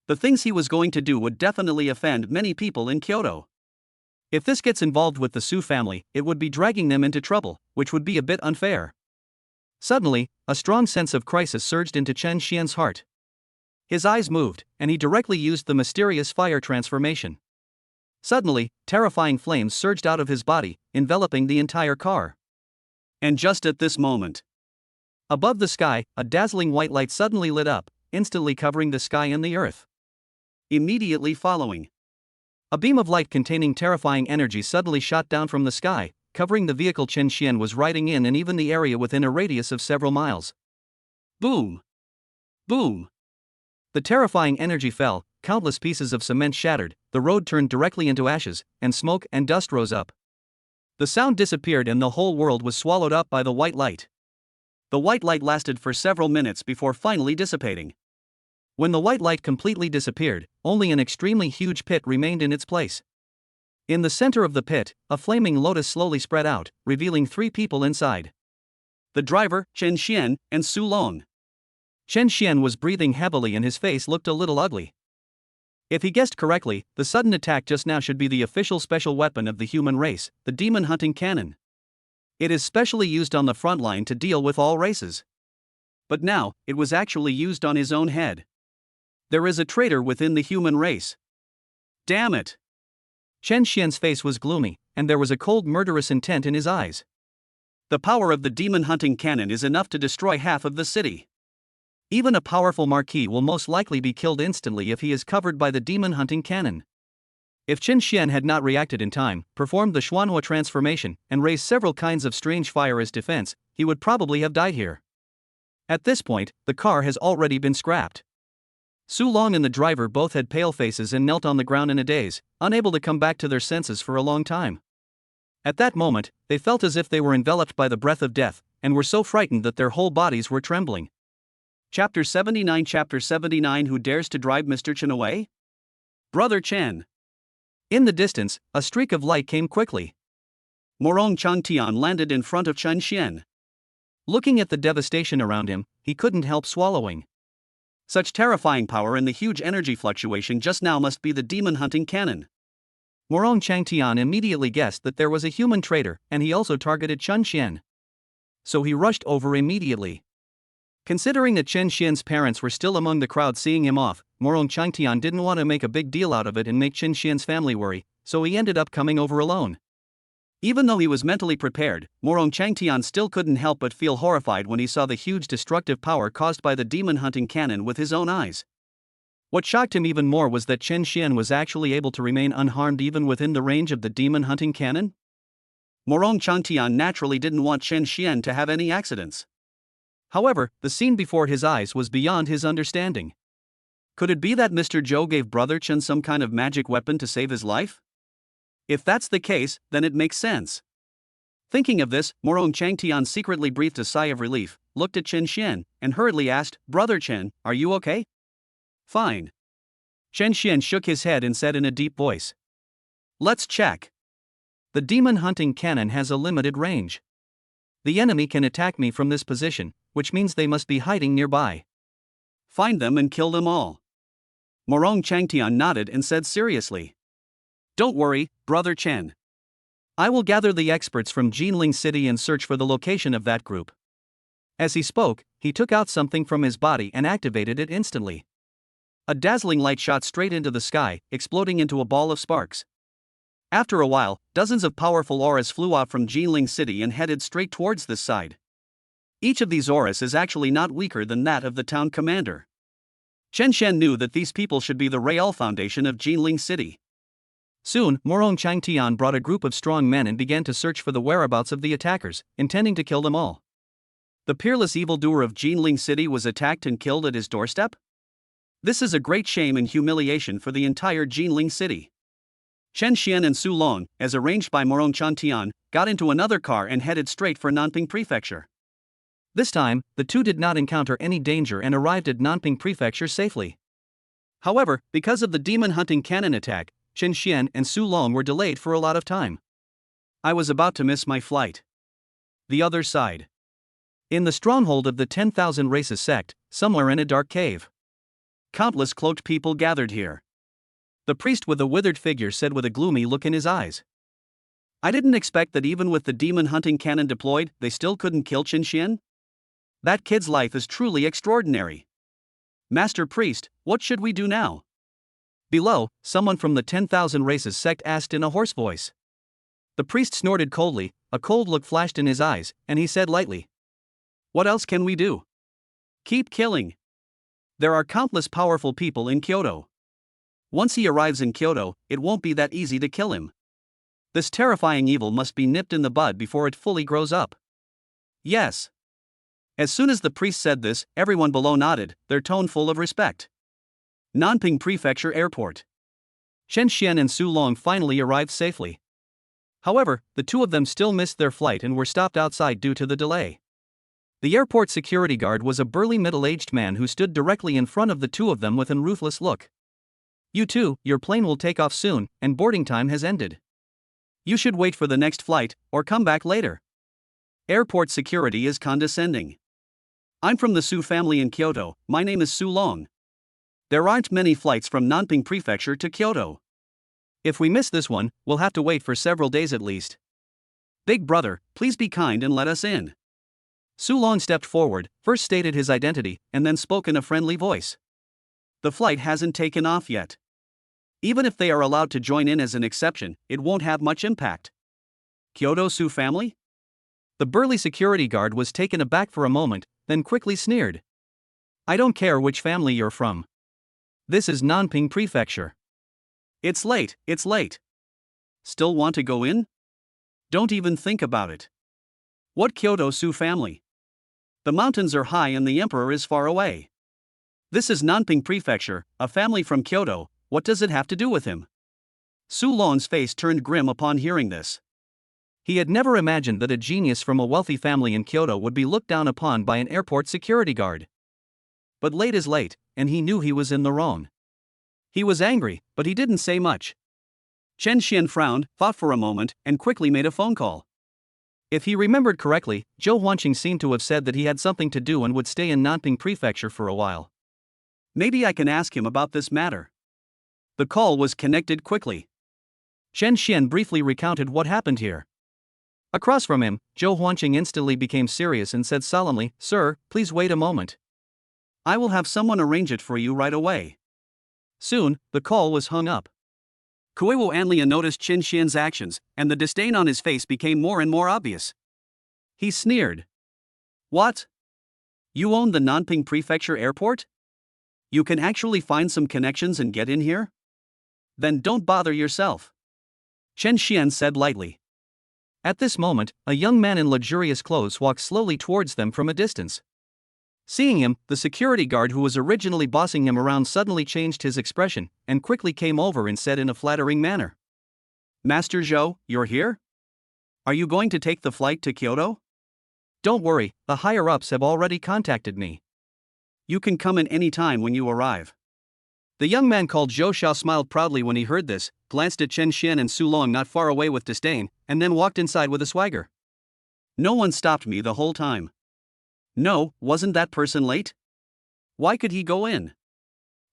The things he was going to do would definitely offend many people in Kyoto. If this gets involved with the Su family, it would be dragging them into trouble, which would be a bit unfair. Suddenly, a strong sense of crisis surged into Chen Xian's heart. His eyes moved, and he directly used the mysterious fire transformation. Suddenly, terrifying flames surged out of his body, enveloping the entire car. And just at this moment, above the sky, a dazzling white light suddenly lit up, instantly covering the sky and the earth. Immediately following, a beam of light containing terrifying energy suddenly shot down from the sky, covering the vehicle Chen Xian was riding in and even the area within a radius of several miles. Boom! Boom! The terrifying energy fell, countless pieces of cement shattered, the road turned directly into ashes, and smoke and dust rose up. The sound disappeared and the whole world was swallowed up by the white light. The white light lasted for several minutes before finally dissipating. When the white light completely disappeared, only an extremely huge pit remained in its place. In the center of the pit, a flaming lotus slowly spread out, revealing 3 people inside. The driver, Chen Xian, and Su Long. Chen Xian was breathing heavily and his face looked a little ugly. If he guessed correctly, the sudden attack just now should be the official special weapon of the human race, the demon hunting cannon. It is specially used on the front line to deal with all races. But now, it was actually used on his own head. There is a traitor within the human race. Damn it! Chen Xian's face was gloomy, and there was a cold murderous intent in his eyes. The power of the demon hunting cannon is enough to destroy half of the city. Even a powerful marquis will most likely be killed instantly if he is covered by the demon hunting cannon. If Chen Xian had not reacted in time, performed the Xuanhua transformation, and raised several kinds of strange fire as defense, he would probably have died here. At this point, the car has already been scrapped. Su Long and the driver both had pale faces and knelt on the ground in a daze, unable to come back to their senses for a long time. At that moment, they felt as if they were enveloped by the breath of death, and were so frightened that their whole bodies were trembling. Chapter 79 Chapter 79 Who dares to drive Mr. Chen away? Brother Chen. In the distance, a streak of light came quickly. Morong Changtian landed in front of Chen Xian. Looking at the devastation around him, he couldn't help swallowing. Such terrifying power and the huge energy fluctuation just now must be the demon hunting cannon. Morong Changtian immediately guessed that there was a human traitor, and he also targeted Chen Xian. So he rushed over immediately. Considering that Chen Xian's parents were still among the crowd seeing him off, Morong Changtian didn't want to make a big deal out of it and make Chen Xian's family worry, so he ended up coming over alone. Even though he was mentally prepared, Morong Changtian still couldn't help but feel horrified when he saw the huge destructive power caused by the demon hunting cannon with his own eyes. What shocked him even more was that Chen Xian was actually able to remain unharmed even within the range of the demon hunting cannon. Morong Changtian naturally didn't want Chen Xian to have any accidents. However, the scene before his eyes was beyond his understanding. Could it be that Mr. Zhou gave Brother Chen some kind of magic weapon to save his life? If that's the case, then it makes sense. Thinking of this, Morong Changtian secretly breathed a sigh of relief, looked at Chen Xian, and hurriedly asked, "Brother Chen, are you okay?" "Fine." Chen Xian shook his head and said in a deep voice, "Let's check. The demon hunting cannon has a limited range. The enemy can attack me from this position, which means they must be hiding nearby. Find them and kill them all." Morong Changtian nodded and said seriously, "Don't worry, Brother Chen. I will gather the experts from Ginling City and search for the location of that group." As he spoke, he took out something from his body and activated it instantly. A dazzling light shot straight into the sky, exploding into a ball of sparks. After a while, dozens of powerful auras flew out from Ginling City and headed straight towards this side. Each of these auras is actually not weaker than that of the town commander. Chen Xian knew that these people should be the Real Foundation of Ginling City. Soon, Morong Changtian brought a group of strong men and began to search for the whereabouts of the attackers, intending to kill them all. The peerless evildoer of Ginling City was attacked and killed at his doorstep? This is a great shame and humiliation for the entire Ginling City. Chen Xian and Su Long, as arranged by Morong Changtian, got into another car and headed straight for Nanping Prefecture. This time, the two did not encounter any danger and arrived at Nanping Prefecture safely. However, because of the demon-hunting cannon attack, Chen Xian and Su Long were delayed for a lot of time. I was about to miss my flight. The other side. In the stronghold of the 10,000 Races sect, somewhere in a dark cave. Countless cloaked people gathered here. The priest with the withered figure said with a gloomy look in his eyes. I didn't expect that even with the demon-hunting cannon deployed, they still couldn't kill Chen Xian. That kid's life is truly extraordinary. Master Priest, what should we do now? Below, someone from the 10,000 Races sect asked in a hoarse voice. The priest snorted coldly, a cold look flashed in his eyes, and he said lightly. What else can we do? Keep killing. There are countless powerful people in Kyoto. Once he arrives in Kyoto, it won't be that easy to kill him. This terrifying evil must be nipped in the bud before it fully grows up. Yes. As soon as the priest said this, everyone below nodded, their tone full of respect. Nanping Prefecture Airport. Chen Xian and Su Long finally arrived safely. However, the two of them still missed their flight and were stopped outside due to the delay. The airport security guard was a burly middle-aged man who stood directly in front of the two of them with an ruthless look. You two, your plane will take off soon, and boarding time has ended. You should wait for the next flight, or come back later. Airport security is condescending. I'm from the Su family in Kyoto, my name is Su Long. There aren't many flights from Nanping Prefecture to Kyoto. If we miss this one, we'll have to wait for several days at least. Big brother, please be kind and let us in. Su Long stepped forward, first stated his identity, and then spoke in a friendly voice. The flight hasn't taken off yet. Even if they are allowed to join in as an exception, it won't have much impact. Kyoto Su family? The burly security guard was taken aback for a moment, then quickly sneered. I don't care which family you're from. This is Nanping Prefecture. It's late. Still want to go in? Don't even think about it. What Kyoto Su family? The mountains are high and the emperor is far away. This is Nanping Prefecture, a family from Kyoto, what does it have to do with him? Su Long's face turned grim upon hearing this. He had never imagined that a genius from a wealthy family in Kyoto would be looked down upon by an airport security guard. But late is late, and he knew he was in the wrong. He was angry, but he didn't say much. Chen Xian frowned, thought for a moment, and quickly made a phone call. If he remembered correctly, Zhou Huanqing seemed to have said that he had something to do and would stay in Nanping Prefecture for a while. Maybe I can ask him about this matter. The call was connected quickly. Chen Xian briefly recounted what happened here. Across from him, Zhou Huanqing instantly became serious and said solemnly, Sir, please wait a moment. I will have someone arrange it for you right away. Soon, the call was hung up. Kuewo Anlia noticed Chen Xian's actions, and the disdain on his face became more and more obvious. He sneered. What? You own the Nanping Prefecture Airport? You can actually find some connections and get in here? Then don't bother yourself. Chen Xian said lightly. At this moment, a young man in luxurious clothes walked slowly towards them from a distance. Seeing him, the security guard who was originally bossing him around suddenly changed his expression, and quickly came over and said in a flattering manner. Master Zhou, you're here? Are you going to take the flight to Kyoto? Don't worry, the higher-ups have already contacted me. You can come in any time when you arrive. The young man called Zhou Xiao smiled proudly when he heard this, glanced at Chen Xian and Su Long not far away with disdain, and then walked inside with a swagger. No one stopped me the whole time. No, wasn't that person late? Why could he go in?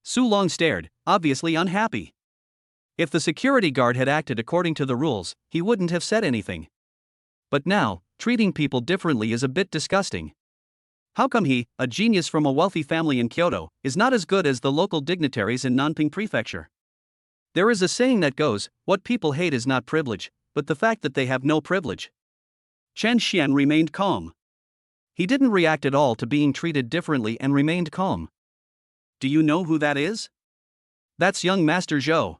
Su Long stared, obviously unhappy. If the security guard had acted according to the rules, he wouldn't have said anything. But now, treating people differently is a bit disgusting. How come he, a genius from a wealthy family in Kyoto, is not as good as the local dignitaries in Nanping Prefecture? There is a saying that goes, what people hate is not privilege, but the fact that they have no privilege. Chen Xian remained calm. He didn't react at all to being treated differently and remained calm. Do you know who that is? That's young Master Zhou.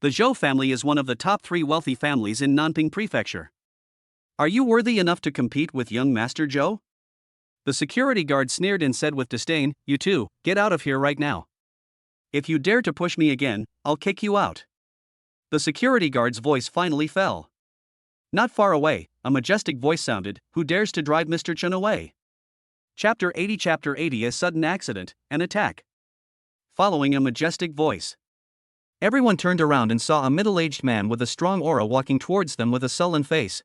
The Zhou family is one of the top 3 wealthy families in Nanping Prefecture. Are you worthy enough to compete with young Master Zhou? The security guard sneered and said with disdain, "You two, get out of here right now. If you dare to push me again, I'll kick you out." The security guard's voice finally fell. Not far away, a majestic voice sounded, "Who dares to drive Mr. Chen away?" Chapter 80. A sudden accident, an attack. Following a majestic voice. Everyone turned around and saw a middle-aged man with a strong aura walking towards them with a sullen face.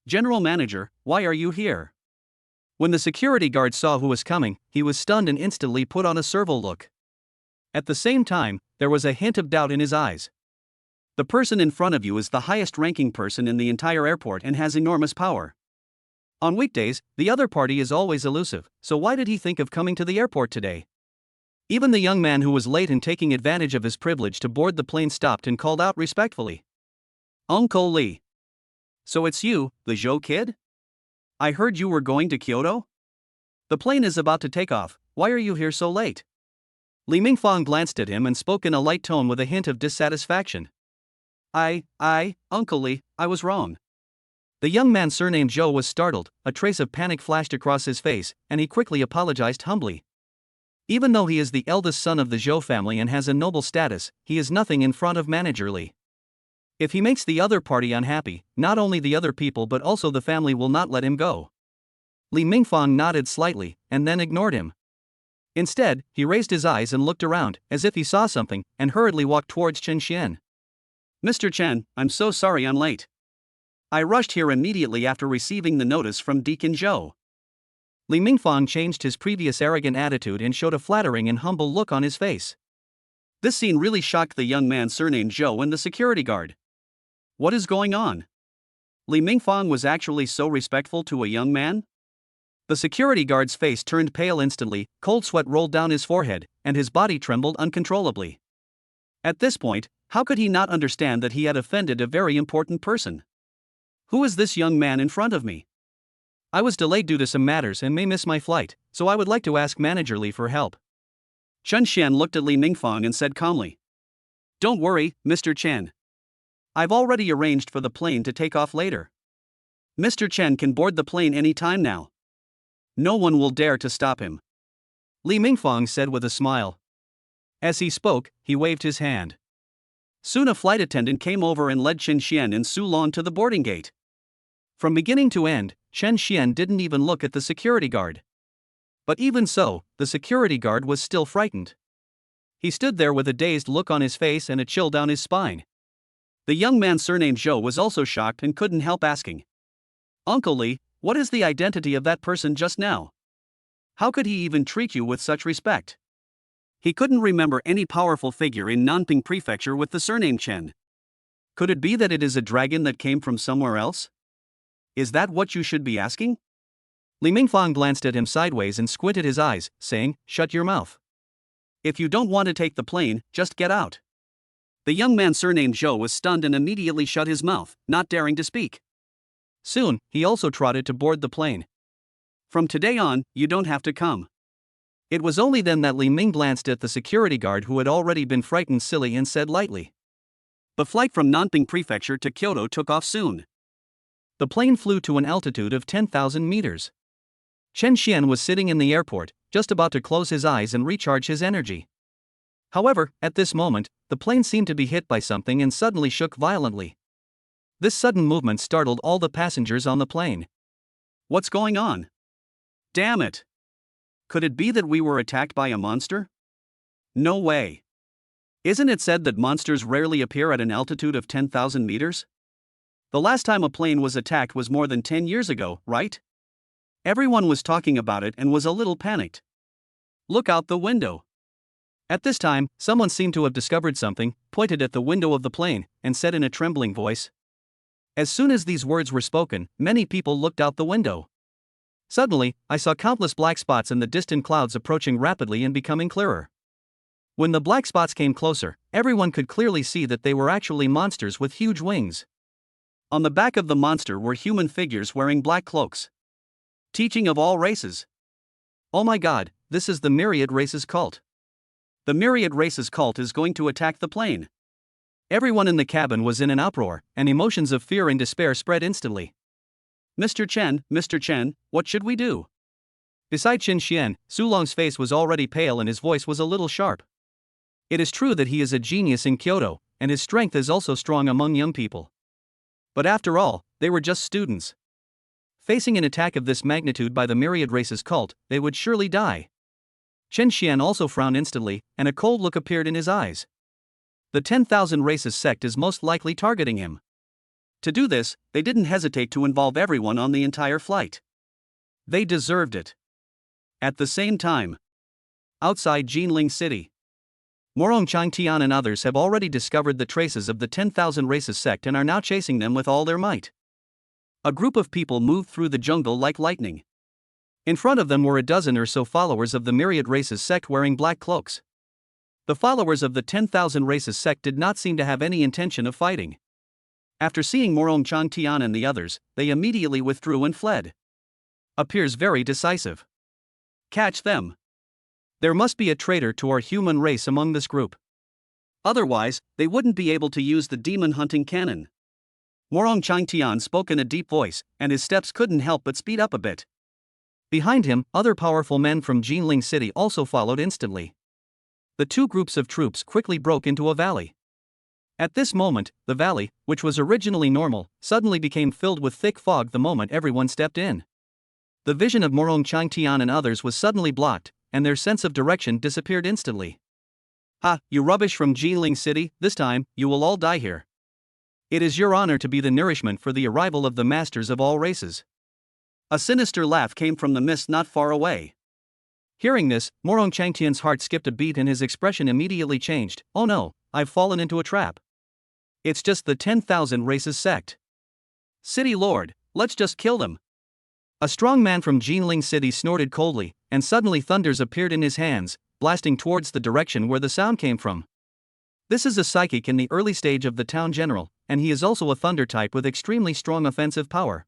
"General Manager, why are you here?" When the security guard saw who was coming, he was stunned and instantly put on a servile look. At the same time, there was a hint of doubt in his eyes. The person in front of you is the highest-ranking person in the entire airport and has enormous power. On weekdays, the other party is always elusive, so why did he think of coming to the airport today? Even the young man who was late and taking advantage of his privilege to board the plane stopped and called out respectfully. "Uncle Lee. So it's you, the Zhou kid? I heard you were going to Kyoto? The plane is about to take off, why are you here so late?" Li Mingfang glanced at him and spoke in a light tone with a hint of dissatisfaction. Uncle Lee, I was wrong." The young man surnamed Zhou was startled, a trace of panic flashed across his face, and he quickly apologized humbly. Even though he is the eldest son of the Zhou family and has a noble status, he is nothing in front of Manager Li. If he makes the other party unhappy, not only the other people but also the family will not let him go. Li Mingfang nodded slightly, and then ignored him. Instead, he raised his eyes and looked around, as if he saw something, and hurriedly walked towards Chen Xian. "Mr. Chen, I'm so sorry I'm late. I rushed here immediately after receiving the notice from Deacon Zhou." Li Mingfang changed his previous arrogant attitude and showed a flattering and humble look on his face. This scene really shocked the young man surnamed Zhou and the security guard. What is going on? Li Mingfang was actually so respectful to a young man? The security guard's face turned pale instantly, cold sweat rolled down his forehead, and his body trembled uncontrollably. At this point, how could he not understand that he had offended a very important person? Who is this young man in front of me? I was delayed due to some matters and may miss my flight, so I would like to ask Manager Li for help. Chen Xian looked at Li Mingfang and said calmly. "Don't worry, Mr. Chen. I've already arranged for the plane to take off later. Mr. Chen can board the plane any time now. No one will dare to stop him," Li Mingfang said with a smile. As he spoke, he waved his hand. Soon a flight attendant came over and led Chen Xian and Su Lon to the boarding gate. From beginning to end, Chen Xian didn't even look at the security guard. But even so, the security guard was still frightened. He stood there with a dazed look on his face and a chill down his spine. The young man surnamed Zhou was also shocked and couldn't help asking, "Uncle Li, what is the identity of that person just now? How could he even treat you with such respect?" He couldn't remember any powerful figure in Nanping Prefecture with the surname Chen. Could it be that it is a dragon that came from somewhere else? Is that what you should be asking? Li Mingfang glanced at him sideways and squinted his eyes, saying, "Shut your mouth. If you don't want to take the plane, just get out." The young man surnamed Zhou was stunned and immediately shut his mouth, not daring to speak. Soon, he also trotted to board the plane. "From today on, you don't have to come." It was only then that Li Ming glanced at the security guard who had already been frightened silly and said lightly, "The flight from Nanping Prefecture to Kyoto took off soon." The plane flew to an altitude of 10,000 meters. Chen Xian was sitting in the airport, just about to close his eyes and recharge his energy. However, at this moment, the plane seemed to be hit by something and suddenly shook violently. This sudden movement startled all the passengers on the plane. "What's going on? Damn it! Could it be that we were attacked by a monster? No way. Isn't it said that monsters rarely appear at an altitude of 10,000 meters? The last time a plane was attacked was more than 10 years ago, right?" Everyone was talking about it and was a little panicked. "Look out the window." At this time, someone seemed to have discovered something, pointed at the window of the plane, and said in a trembling voice. As soon as these words were spoken, many people looked out the window. Suddenly, I saw countless black spots in the distant clouds approaching rapidly and becoming clearer. When the black spots came closer, everyone could clearly see that they were actually monsters with huge wings. On the back of the monster were human figures wearing black cloaks. Teaching of all races. Oh my god, this is the Myriad Races cult. The Myriad Races cult is going to attack the plane. Everyone in the cabin was in an uproar, and emotions of fear and despair spread instantly. Mr. Chen, what should we do? Beside Qin Xian, Sulong's face was already pale and his voice was a little sharp. It is true that he is a genius in Kyoto, and his strength is also strong among young people. But after all, they were just students. Facing an attack of this magnitude by the myriad races cult, they would surely die. Qin Xian also frowned instantly, and a cold look appeared in his eyes. The 10,000 races sect is most likely targeting him. To do this, they didn't hesitate to involve everyone on the entire flight. They deserved it. At the same time, outside Ginling City, Morong Changtian and others have already discovered the traces of the 10,000 races sect and are now chasing them with all their might. A group of people moved through the jungle like lightning. In front of them were a dozen or so followers of the myriad races sect wearing black cloaks. The followers of the 10,000 races sect did not seem to have any intention of fighting. After seeing Morong Changtian and the others, they immediately withdrew and fled. Appears very decisive. Catch them. There must be a traitor to our human race among this group. Otherwise, they wouldn't be able to use the demon hunting cannon. Morong Changtian spoke in a deep voice, and his steps couldn't help but speed up a bit. Behind him, other powerful men from Ginling City also followed instantly. The two groups of troops quickly broke into a valley. At this moment, the valley, which was originally normal, suddenly became filled with thick fog the moment everyone stepped in. The vision of Morong Changtian and others was suddenly blocked, and their sense of direction disappeared instantly. Ha, you rubbish from Ginling City, this time, you will all die here. It is your honor to be the nourishment for the arrival of the masters of all races. A sinister laugh came from the mist not far away. Hearing this, Morong Changtian's heart skipped a beat and his expression immediately changed. Oh no, I've fallen into a trap. It's just the 10,000 races sect. City Lord, let's just kill them. A strong man from Ginling City snorted coldly, and suddenly thunders appeared in his hands, blasting towards the direction where the sound came from. This is a psychic in the early stage of the town general, and he is also a thunder type with extremely strong offensive power.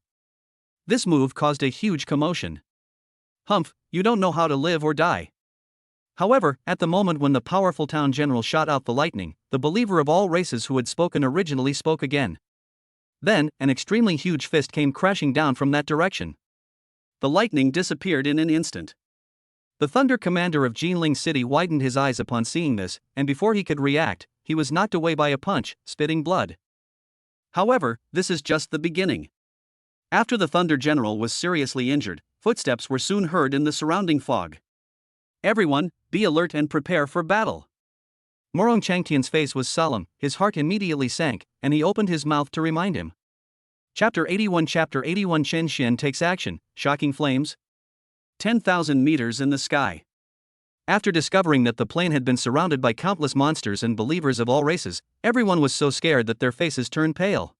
This move caused a huge commotion. Humph, you don't know how to live or die. However, at the moment when the powerful town general shot out the lightning, the believer of all races who had spoken originally spoke again. Then, an extremely huge fist came crashing down from that direction. The lightning disappeared in an instant. The Thunder Commander of Ginling City widened his eyes upon seeing this, and before he could react, he was knocked away by a punch, spitting blood. However, this is just the beginning. After the Thunder General was seriously injured, footsteps were soon heard in the surrounding fog. Everyone, be alert and prepare for battle. Morong Changtian's face was solemn, his heart immediately sank, and he opened his mouth to remind him. Chapter 81 Qin Xian takes action, shocking flames. 10,000 meters in the sky. After discovering that the plane had been surrounded by countless monsters and believers of all races, everyone was so scared that their faces turned pale.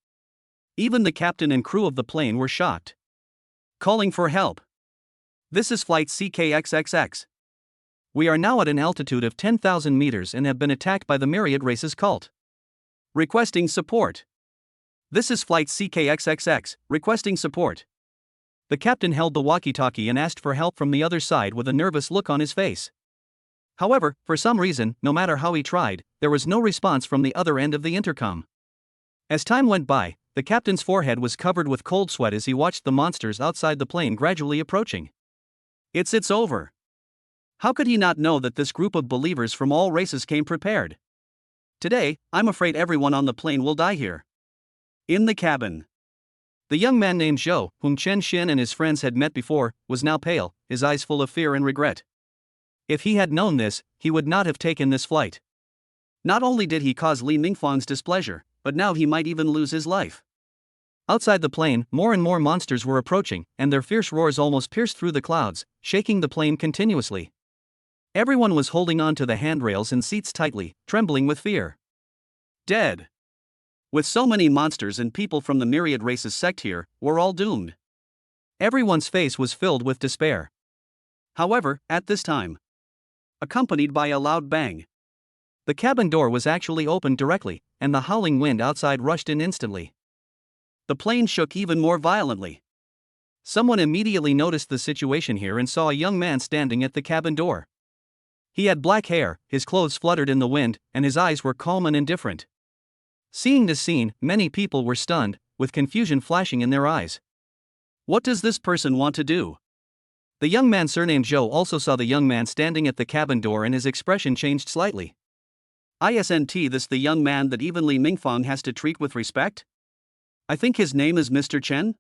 Even the captain and crew of the plane were shocked. Calling for help. This is flight CKXXX. We are now at an altitude of 10,000 meters and have been attacked by the myriad races cult. Requesting support. This is flight CKXXX, requesting support. The captain held the walkie-talkie and asked for help from the other side with a nervous look on his face. However, for some reason, no matter how he tried, there was no response from the other end of the intercom. As time went by, the captain's forehead was covered with cold sweat as he watched the monsters outside the plane gradually approaching. It's over. How could he not know that this group of believers from all races came prepared? Today, I'm afraid everyone on the plane will die here. In the cabin. The young man named Zhou, whom Qin Xian and his friends had met before, was now pale, his eyes full of fear and regret. If he had known this, he would not have taken this flight. Not only did he cause Li Mingfang's displeasure, but now he might even lose his life. Outside the plane, more and more monsters were approaching, and their fierce roars almost pierced through the clouds, shaking the plane continuously. Everyone was holding on to the handrails and seats tightly, trembling with fear. Dead. With so many monsters and people from the myriad races sect here, we're all doomed. Everyone's face was filled with despair. However, at this time, accompanied by a loud bang, the cabin door was actually opened directly, and the howling wind outside rushed in instantly. The plane shook even more violently. Someone immediately noticed the situation here and saw a young man standing at the cabin door. He had black hair, his clothes fluttered in the wind, and his eyes were calm and indifferent. Seeing this scene, many people were stunned, with confusion flashing in their eyes. What does this person want to do? The young man surnamed Zhou also saw the young man standing at the cabin door and his expression changed slightly. Isn't this the young man that even Li Mingfang has to treat with respect? I think his name is Mr. Chen?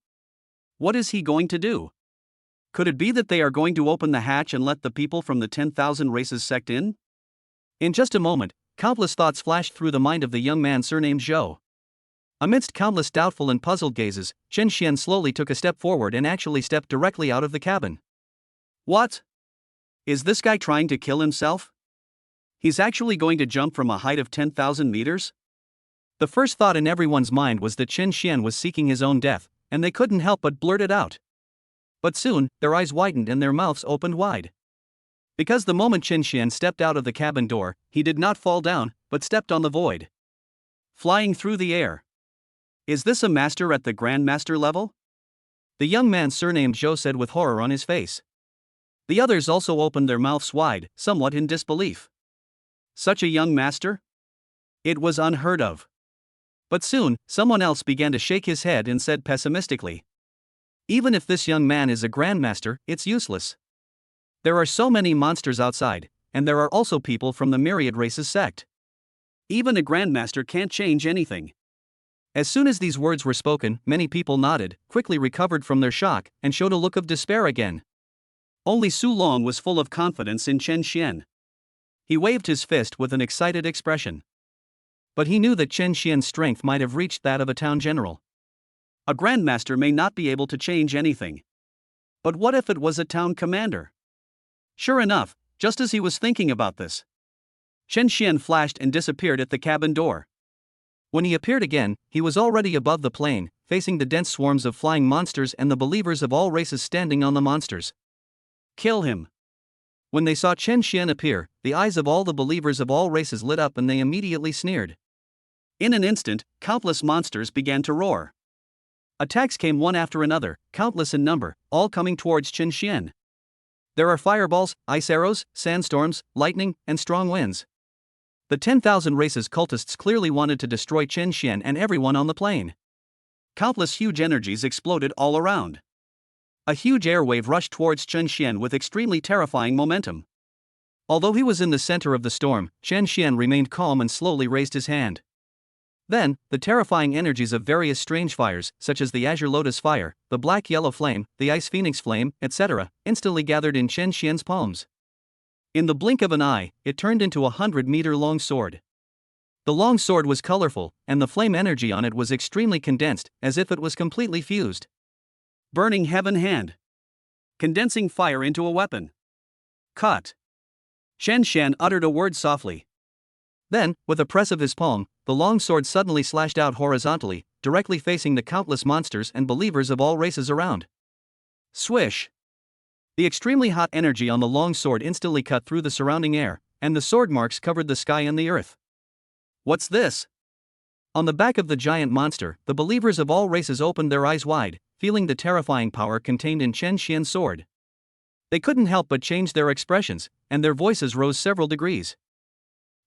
What is he going to do? Could it be that they are going to open the hatch and let the people from the 10,000 races sect in? In just a moment, countless thoughts flashed through the mind of the young man surnamed Zhou. Amidst countless doubtful and puzzled gazes, Chen Xian slowly took a step forward and actually stepped directly out of the cabin. What? Is this guy trying to kill himself? He's actually going to jump from a height of 10,000 meters? The first thought in everyone's mind was that Chen Xian was seeking his own death, and they couldn't help but blurt it out. But soon, their eyes widened and their mouths opened wide. Because the moment Chen Xian stepped out of the cabin door, he did not fall down, but stepped on the void, flying through the air. Is this a master at the grandmaster level? The young man surnamed Zhou said with horror on his face. The others also opened their mouths wide, somewhat in disbelief. Such a young master? It was unheard of. But soon, someone else began to shake his head and said pessimistically, even if this young man is a grandmaster, it's useless. There are so many monsters outside, and there are also people from the myriad races sect. Even a grandmaster can't change anything. As soon as these words were spoken, many people nodded, quickly recovered from their shock, and showed a look of despair again. Only Su Long was full of confidence in Chen Xian. He waved his fist with an excited expression. But he knew that Chen Xian's strength might have reached that of a town general. A grandmaster may not be able to change anything. But what if it was a town commander? Sure enough, just as he was thinking about this, Chen Xian flashed and disappeared at the cabin door. When he appeared again, he was already above the plane, facing the dense swarms of flying monsters and the believers of all races standing on the monsters. Kill him. When they saw Chen Xian appear, the eyes of all the believers of all races lit up and they immediately sneered. In an instant, countless monsters began to roar. Attacks came one after another, countless in number, all coming towards Chen Xian. There are fireballs, ice arrows, sandstorms, lightning, and strong winds. The 10,000 races cultists clearly wanted to destroy Chen Xian and everyone on the plane. Countless huge energies exploded all around. A huge air wave rushed towards Chen Xian with extremely terrifying momentum. Although he was in the center of the storm, Chen Xian remained calm and slowly raised his hand. Then, the terrifying energies of various strange fires, such as the Azure Lotus Fire, the Black Yellow Flame, the Ice Phoenix Flame, etc., instantly gathered in Chen Xian's palms. In the blink of an eye, it turned into a 100-meter-long sword. The long sword was colorful, and the flame energy on it was extremely condensed, as if it was completely fused. Burning Heaven Hand. Condensing fire into a weapon. Cut. Chen Xian uttered a word softly. Then, with a press of his palm, the long sword suddenly slashed out horizontally, directly facing the countless monsters and believers of all races around. Swish! The extremely hot energy on the long sword instantly cut through the surrounding air, and the sword marks covered the sky and the earth. What's this? On the back of the giant monster, the believers of all races opened their eyes wide, feeling the terrifying power contained in Chen Xian's sword. They couldn't help but change their expressions, and their voices rose several degrees.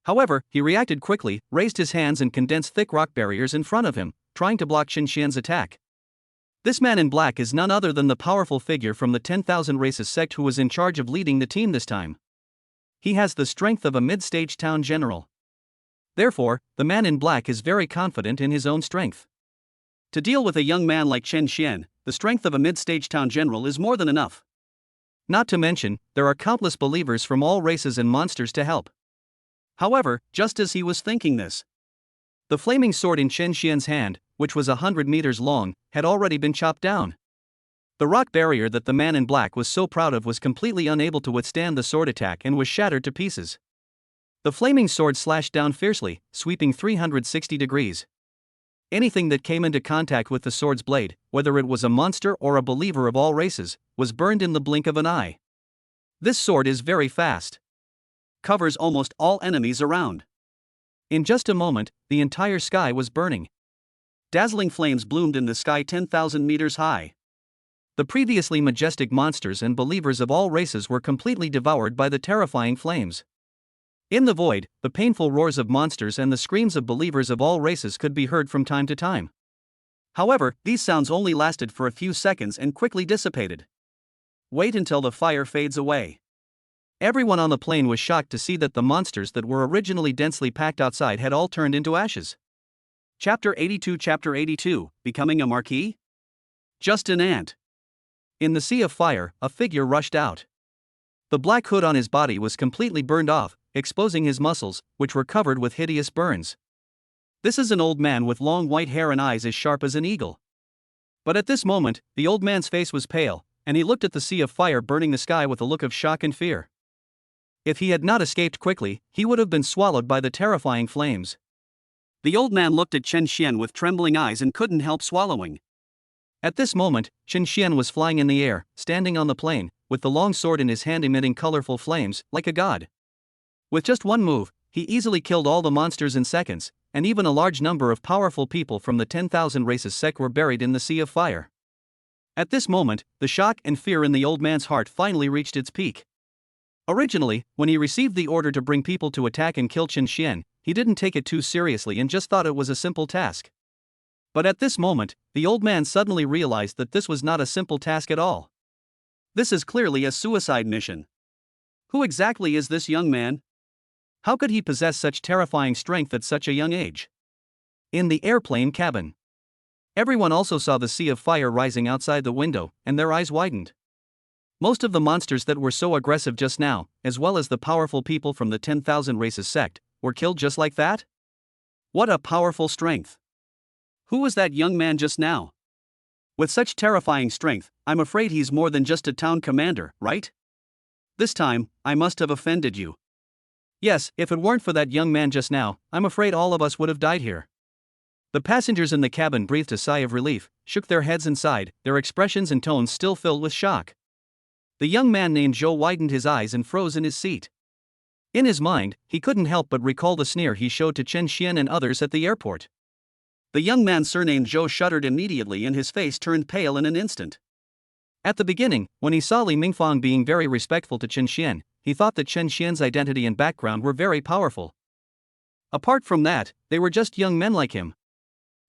However, he reacted quickly, raised his hands and condensed thick rock barriers in front of him, trying to block Chen Xian's attack. This man in black is none other than the powerful figure from the 10,000 races sect who was in charge of leading the team this time. He has the strength of a mid-stage town general. Therefore, the man in black is very confident in his own strength. To deal with a young man like Chen Xian, the strength of a mid-stage town general is more than enough. Not to mention, there are countless believers from all races and monsters to help. However, just as he was thinking this, the flaming sword in Chen Xian's hand, which was 100 meters long, had already been chopped down. The rock barrier that the man in black was so proud of was completely unable to withstand the sword attack and was shattered to pieces. The flaming sword slashed down fiercely, sweeping 360 degrees. Anything that came into contact with the sword's blade, whether it was a monster or a believer of all races, was burned in the blink of an eye. This sword is very fast. Covers almost all enemies around. In just a moment, the entire sky was burning. Dazzling flames bloomed in the sky 10,000 meters high. The previously majestic monsters and believers of all races were completely devoured by the terrifying flames. In the void, the painful roars of monsters and the screams of believers of all races could be heard from time to time. However, these sounds only lasted for a few seconds and quickly dissipated. Wait until the fire fades away. Everyone on the plane was shocked to see that the monsters that were originally densely packed outside had all turned into ashes. Chapter 82, Becoming a Marquis? Just an ant. In the sea of fire, a figure rushed out. The black hood on his body was completely burned off, exposing his muscles, which were covered with hideous burns. This is an old man with long white hair and eyes as sharp as an eagle. But at this moment, the old man's face was pale, and he looked at the sea of fire burning the sky with a look of shock and fear. If he had not escaped quickly, he would have been swallowed by the terrifying flames. The old man looked at Chen Xian with trembling eyes and couldn't help swallowing. At this moment, Chen Xian was flying in the air, standing on the plane, with the long sword in his hand emitting colorful flames, like a god. With just one move, he easily killed all the monsters in seconds, and even a large number of powerful people from the 10,000 races sect were buried in the sea of fire. At this moment, the shock and fear in the old man's heart finally reached its peak. Originally, when he received the order to bring people to attack and kill Chen Xian, he didn't take it too seriously and just thought it was a simple task. But at this moment, the old man suddenly realized that this was not a simple task at all. This is clearly a suicide mission. Who exactly is this young man? How could he possess such terrifying strength at such a young age? In the airplane cabin. Everyone also saw the sea of fire rising outside the window, and their eyes widened. Most of the monsters that were so aggressive just now, as well as the powerful people from the 10,000 races sect, were killed just like that? What a powerful strength! Who was that young man just now? With such terrifying strength, I'm afraid he's more than just a town commander, right? This time, I must have offended you. Yes, if it weren't for that young man just now, I'm afraid all of us would have died here. The passengers in the cabin breathed a sigh of relief, shook their heads and sighed, their expressions and tones still filled with shock. The young man named Zhou widened his eyes and froze in his seat. In his mind, he couldn't help but recall the sneer he showed to Chen Xian and others at the airport. The young man surnamed Zhou shuddered immediately and his face turned pale in an instant. At the beginning, when he saw Li Mingfang being very respectful to Chen Xian, he thought that Chen Xian's identity and background were very powerful. Apart from that, they were just young men like him.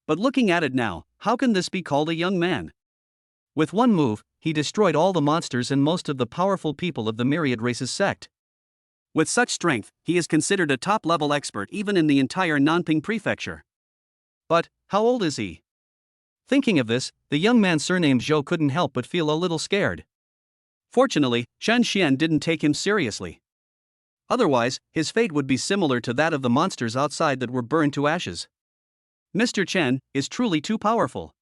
But looking at it now, how can this be called a young man? With one move, he destroyed all the monsters and most of the powerful people of the myriad races sect. With such strength, he is considered a top-level expert even in the entire Nanping prefecture. But, how old is he? Thinking of this, the young man surnamed Zhou couldn't help but feel a little scared. Fortunately, Chen Xian didn't take him seriously. Otherwise, his fate would be similar to that of the monsters outside that were burned to ashes. Mr. Chen is truly too powerful.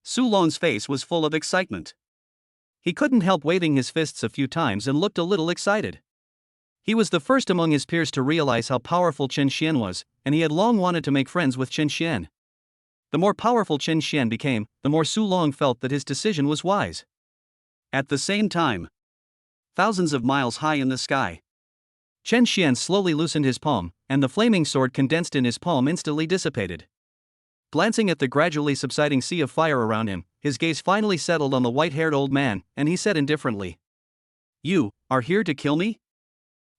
Su Lon's face was full of excitement. He couldn't help waving his fists a few times and looked a little excited. He was the first among his peers to realize how powerful Chen Xian was, and he had long wanted to make friends with Chen Xian. The more powerful Chen Xian became, the more Su Long felt that his decision was wise. At the same time, thousands of miles high in the sky, Chen Xian slowly loosened his palm, and the flaming sword condensed in his palm instantly dissipated. Glancing at the gradually subsiding sea of fire around him, his gaze finally settled on the white-haired old man, and he said indifferently, "You are here to kill me?"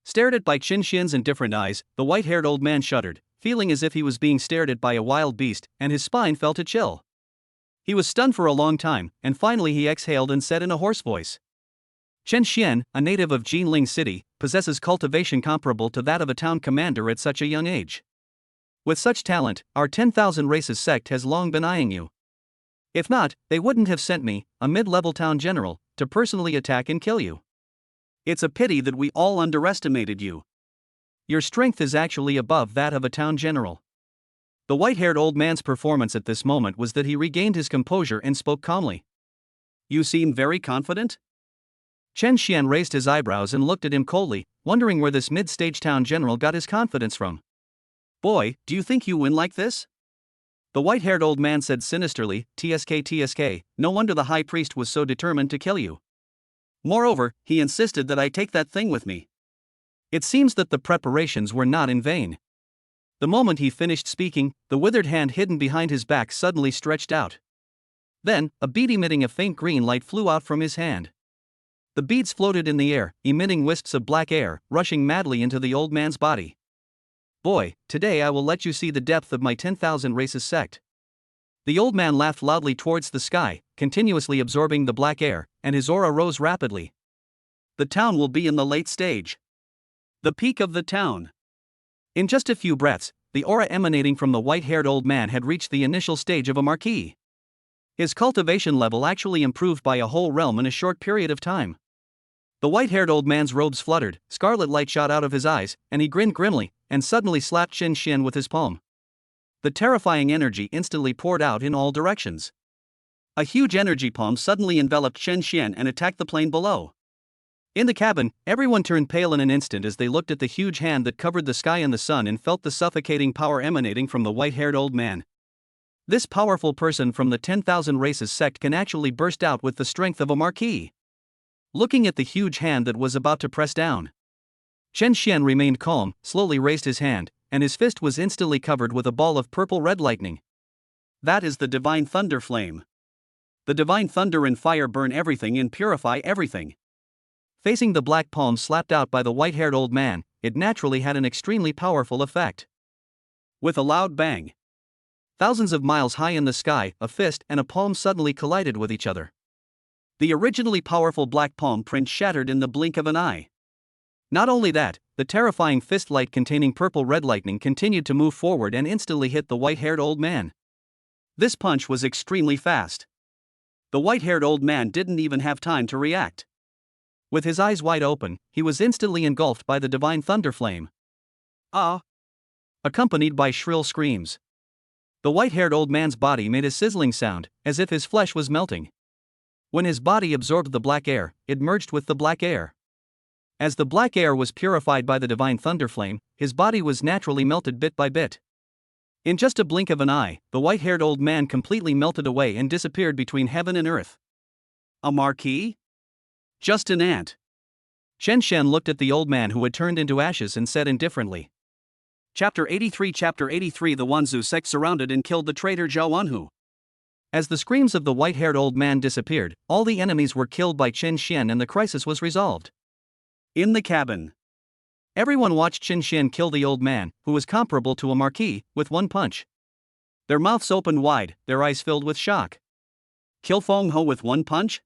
Stared at by Chen Xian's indifferent eyes, the white-haired old man shuddered, feeling as if he was being stared at by a wild beast, and his spine felt a chill. He was stunned for a long time, and finally he exhaled and said in a hoarse voice, "Chen Xian, a native of Ginling city, possesses cultivation comparable to that of a town commander at such a young age. With such talent, our 10,000 races sect has long been eyeing you. If not, they wouldn't have sent me, a mid-level town general, to personally attack and kill you. It's a pity that we all underestimated you. Your strength is actually above that of a town general." The white-haired old man's performance at this moment was that he regained his composure and spoke calmly. "You seem very confident?" Chen Xian raised his eyebrows and looked at him coldly, wondering where this mid-stage town general got his confidence from. "Boy, do you think you win like this?" The white-haired old man said sinisterly, "TSK, no wonder the high priest was so determined to kill you. Moreover, he insisted that I take that thing with me. It seems that the preparations were not in vain." The moment he finished speaking, the withered hand hidden behind his back suddenly stretched out. Then, a bead emitting a faint green light flew out from his hand. The beads floated in the air, emitting wisps of black air, rushing madly into the old man's body. Boy, today I will let you see the depth of my 10,000 races sect. The old man laughed loudly towards the sky, continuously absorbing the black air, and his aura rose rapidly. The town will be in the late stage. The peak of the town. In just a few breaths, the aura emanating from the white-haired old man had reached the initial stage of a marquis. His cultivation level actually improved by a whole realm in a short period of time. The white-haired old man's robes fluttered, scarlet light shot out of his eyes, and he grinned grimly, and suddenly slapped Qin Xian with his palm. The terrifying energy instantly poured out in all directions. A huge energy palm suddenly enveloped Qin Xian and attacked the plane below. In the cabin, everyone turned pale in an instant as they looked at the huge hand that covered the sky and the sun and felt the suffocating power emanating from the white-haired old man. This powerful person from the 10,000 races sect can actually burst out with the strength of a marquis. Looking at the huge hand that was about to press down, Qin Xian remained calm, slowly raised his hand, and his fist was instantly covered with a ball of purple-red lightning. That is the divine thunder flame. The divine thunder and fire burn everything and purify everything. Facing the black palm slapped out by the white-haired old man, it naturally had an extremely powerful effect. With a loud bang, thousands of miles high in the sky, a fist and a palm suddenly collided with each other. The originally powerful black palm print shattered in the blink of an eye. Not only that, the terrifying fist light containing purple-red lightning continued to move forward and instantly hit the white-haired old man. This punch was extremely fast. The white-haired old man didn't even have time to react. With his eyes wide open, he was instantly engulfed by the divine thunder flame. Ah! Accompanied by shrill screams. The white-haired old man's body made a sizzling sound, as if his flesh was melting. When his body absorbed the black air, it merged with the black air. As the black air was purified by the divine thunder flame, his body was naturally melted bit by bit. In just a blink of an eye, the white-haired old man completely melted away and disappeared between heaven and earth. A marquis? Just an ant. Qin Xian looked at the old man who had turned into ashes and said indifferently. Chapter 83 The Wanzhou sect surrounded and killed the traitor Zhao Wanhu. As the screams of the white-haired old man disappeared, all the enemies were killed by Qin Xian and the crisis was resolved. In the cabin, everyone watched Qin Xian kill the old man, who was comparable to a marquis, with one punch. Their mouths opened wide, their eyes filled with shock. Kill Feng Ho with one punch?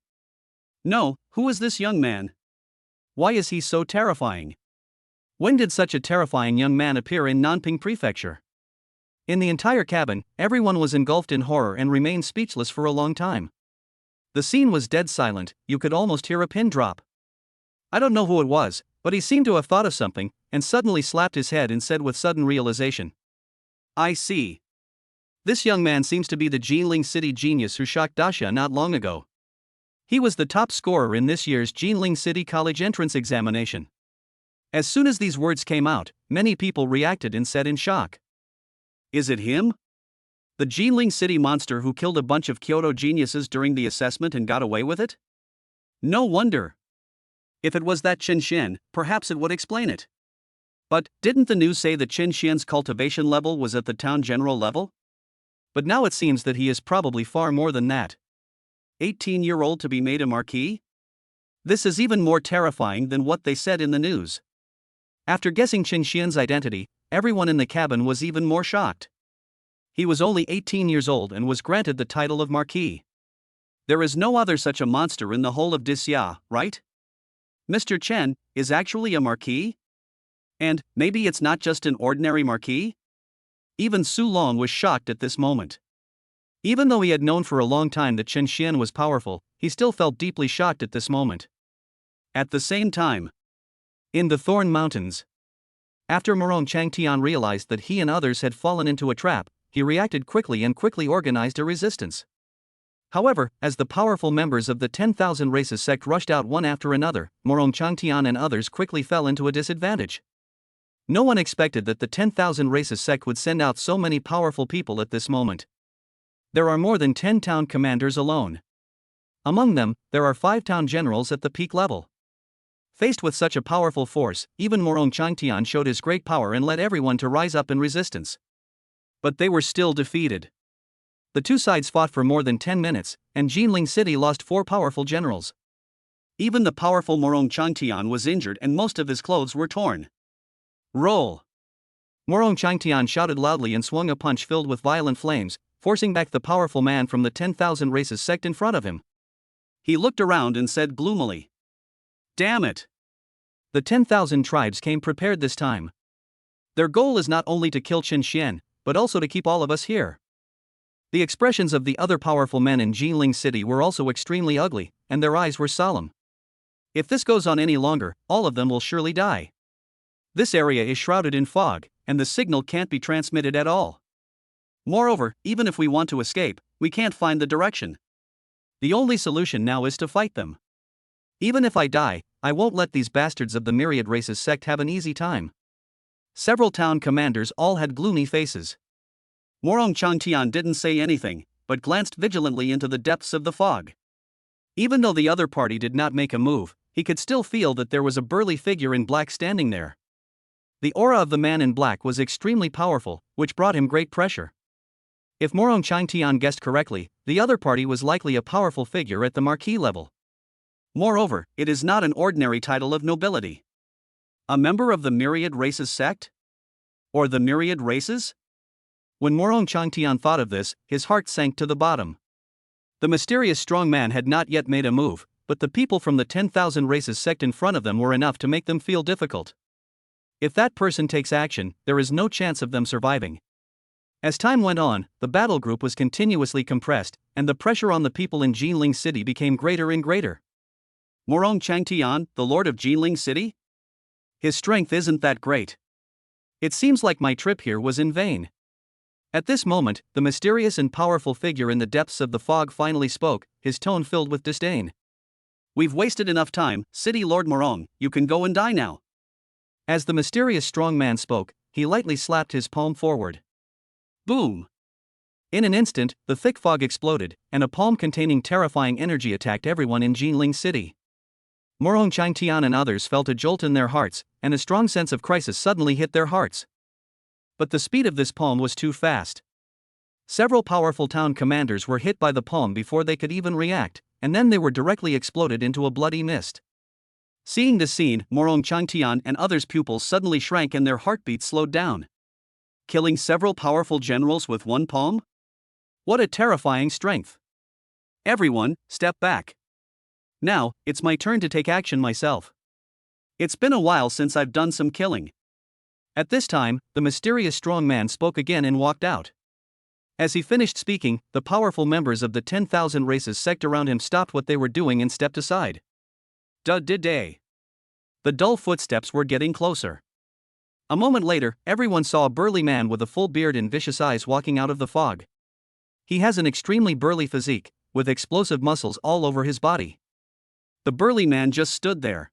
No, who is this young man? Why is he so terrifying? When did such a terrifying young man appear in Nanping Prefecture? In the entire cabin, everyone was engulfed in horror and remained speechless for a long time. The scene was dead silent, you could almost hear a pin drop. I don't know who it was, but he seemed to have thought of something, and suddenly slapped his head and said with sudden realization. I see. This young man seems to be the Ginling City genius who shocked Dasha not long ago. He was the top scorer in this year's Ginling City College entrance examination. As soon as these words came out, many people reacted and said in shock. Is it him? The Ginling City monster who killed a bunch of Kyoto geniuses during the assessment and got away with it? No wonder. If it was that Qin Xian, perhaps it would explain it. But, didn't the news say that Qin Xian's cultivation level was at the town general level? But now it seems that he is probably far more than that. 18-year-old to be made a marquis? This is even more terrifying than what they said in the news. After guessing Qin Xian's identity, everyone in the cabin was even more shocked. He was only 18 years old and was granted the title of marquis. There is no other such a monster in the whole of Disya, right? Mr. Chen is actually a marquis? And maybe it's not just an ordinary marquis? Even Su Long was shocked at this moment. Even though he had known for a long time that Qin Xian was powerful, he still felt deeply shocked at this moment. At the same time, in the Thorn Mountains, after Morong Changtian realized that he and others had fallen into a trap, he reacted quickly and quickly organized a resistance. However, as the powerful members of the 10,000 races sect rushed out one after another, Morong Changtian and others quickly fell into a disadvantage. No one expected that the 10,000 races sect would send out so many powerful people at this moment. There are more than 10 town commanders alone. Among them, there are 5 town generals at the peak level. Faced with such a powerful force, even Morong Changtian showed his great power and led everyone to rise up in resistance. But they were still defeated. The two sides fought for more than 10 minutes, and Ginling City lost 4 powerful generals. Even the powerful Morong Changtian was injured and most of his clothes were torn. Roll! Morong Changtian shouted loudly and swung a punch filled with violent flames, forcing back the powerful man from the 10,000 races sect in front of him. He looked around and said gloomily, "Damn it!" The 10,000 tribes came prepared this time. Their goal is not only to kill Chen Xian, but also to keep all of us here. The expressions of the other powerful men in Ginling City were also extremely ugly, and their eyes were solemn. If this goes on any longer, all of them will surely die. This area is shrouded in fog, and the signal can't be transmitted at all. Moreover, even if we want to escape, we can't find the direction. The only solution now is to fight them. Even if I die, I won't let these bastards of the Myriad Races sect have an easy time. Several town commanders all had gloomy faces. Morong Changtian didn't say anything, but glanced vigilantly into the depths of the fog. Even though the other party did not make a move, he could still feel that there was a burly figure in black standing there. The aura of the man in black was extremely powerful, which brought him great pressure. If Morong Changtian guessed correctly, the other party was likely a powerful figure at the marquis level. Moreover, it is not an ordinary title of nobility. A member of the Myriad Races sect? Or the Myriad Races? When Morong Changtian thought of this, his heart sank to the bottom. The mysterious strong man had not yet made a move, but the people from the 10,000 races sect in front of them were enough to make them feel difficult. If that person takes action, there is no chance of them surviving. As time went on, the battle group was continuously compressed, and the pressure on the people in Ginling City became greater and greater. Morong Changtian, the lord of Ginling City? His strength isn't that great. It seems like my trip here was in vain. At this moment, the mysterious and powerful figure in the depths of the fog finally spoke, his tone filled with disdain. "We've wasted enough time, City Lord Morong, you can go and die now." As the mysterious strong man spoke, he lightly slapped his palm forward. Boom! In an instant, the thick fog exploded, and a palm containing terrifying energy attacked everyone in Ginling City. Morong Changtian and others felt a jolt in their hearts, and a strong sense of crisis suddenly hit their hearts. But the speed of this palm was too fast. Several powerful town commanders were hit by the palm before they could even react, and then they were directly exploded into a bloody mist. Seeing this scene, Morong Changtian and others' pupils suddenly shrank and their heartbeats slowed down. Killing several powerful generals with one palm? What a terrifying strength! Everyone, step back. Now, it's my turn to take action myself. It's been a while since I've done some killing. At this time, the mysterious strong man spoke again and walked out. As he finished speaking, the powerful members of the 10,000 races sect around him stopped what they were doing and stepped aside. Day. The dull footsteps were getting closer. A moment later, everyone saw a burly man with a full beard and vicious eyes walking out of the fog. He has an extremely burly physique, with explosive muscles all over his body. The burly man just stood there.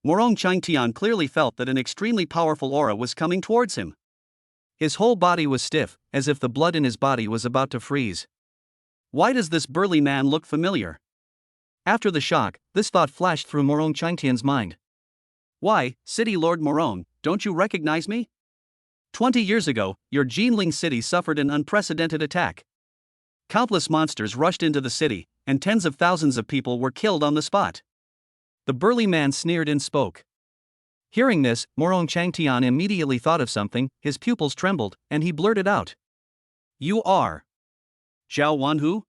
Morong Changtian clearly felt that an extremely powerful aura was coming towards him. His whole body was stiff, as if the blood in his body was about to freeze. Why does this burly man look familiar? After the shock, this thought flashed through Morong Changtian's mind. Why, City Lord Morong, don't you recognize me? 20 years ago, your Ginling city suffered an unprecedented attack. Countless monsters rushed into the city, and tens of thousands of people were killed on the spot. The burly man sneered and spoke. Hearing this, Morong Changtian immediately thought of something, his pupils trembled, and he blurted out. You are Zhao Wanhu?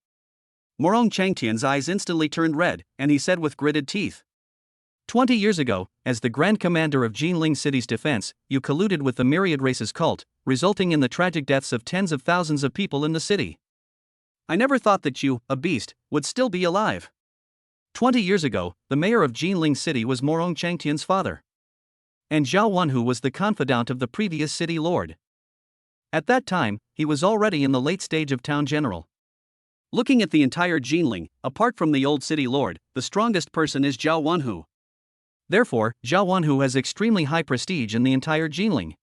Morong Changtian's eyes instantly turned red, and he said with gritted teeth. 20 years ago, as the Grand Commander of Ginling City's defense, you colluded with the Myriad Races cult, resulting in the tragic deaths of tens of thousands of people in the city. I never thought that you, a beast, would still be alive. 20 years ago, the mayor of Ginling City was Morong Changtian's father. And Zhao Wanhu was the confidant of the previous city lord. At that time, he was already in the late stage of town general. Looking at the entire Ginling, apart from the old city lord, the strongest person is Zhao Wanhu. Therefore, Zhao Wanhu has extremely high prestige in the entire Ginling.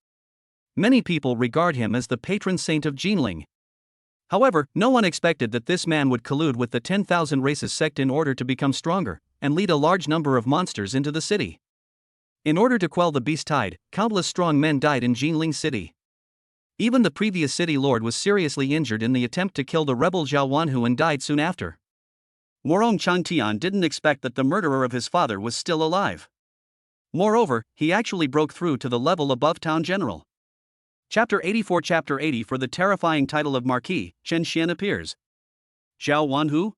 Many people regard him as the patron saint of Ginling. However, no one expected that this man would collude with the 10,000 races sect in order to become stronger, and lead a large number of monsters into the city. In order to quell the beast tide, countless strong men died in Ginling City. Even the previous city lord was seriously injured in the attempt to kill the rebel Zhao Wanhu and died soon after. Morong Changtian didn't expect that the murderer of his father was still alive. Moreover, he actually broke through to the level above town general. Chapter 84 Chapter 80 For the terrifying title of Marquis, Chen Xian appears. Zhao Wanhu?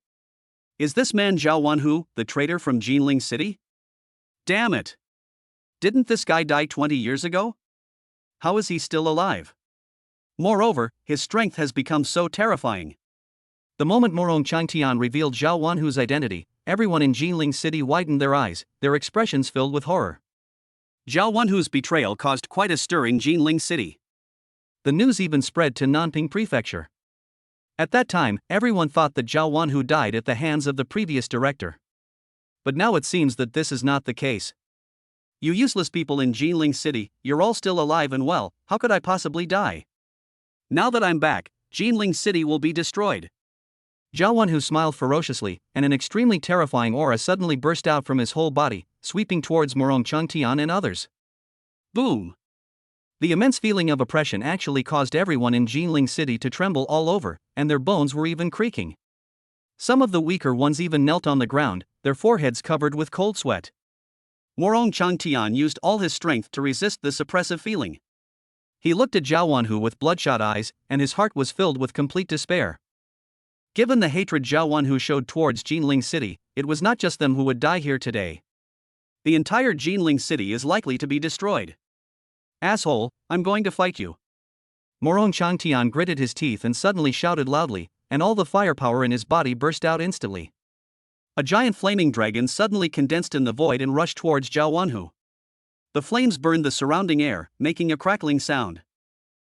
Is this man Zhao Wanhu, the traitor from Ginling City? Damn it! Didn't this guy die 20 years ago? How is he still alive? Moreover, his strength has become so terrifying. The moment Morong Changtian revealed Zhao Wanhu's identity, everyone in Ginling City widened their eyes, their expressions filled with horror. Zhao Wanhu's betrayal caused quite a stir in Ginling City. The news even spread to Nanping Prefecture. At that time, everyone thought that Zhao Wanhu died at the hands of the previous director. But now it seems that this is not the case. You useless people in Ginling City, you're all still alive and well, how could I possibly die? Now that I'm back, Ginling City will be destroyed. Zhao Wanhu smiled ferociously, and an extremely terrifying aura suddenly burst out from his whole body, sweeping towards Morong Changtian and others. Boom! The immense feeling of oppression actually caused everyone in Ginling City to tremble all over, and their bones were even creaking. Some of the weaker ones even knelt on the ground, their foreheads covered with cold sweat. Morong Changtian used all his strength to resist this oppressive feeling. He looked at Zhao Wanhu with bloodshot eyes, and his heart was filled with complete despair. Given the hatred Zhao Wanhu showed towards Ginling City, it was not just them who would die here today. The entire Ginling City is likely to be destroyed. Asshole, I'm going to fight you. Morong Changtian gritted his teeth and suddenly shouted loudly, and all the firepower in his body burst out instantly. A giant flaming dragon suddenly condensed in the void and rushed towards Zhao Wanhu. The flames burned the surrounding air, making a crackling sound.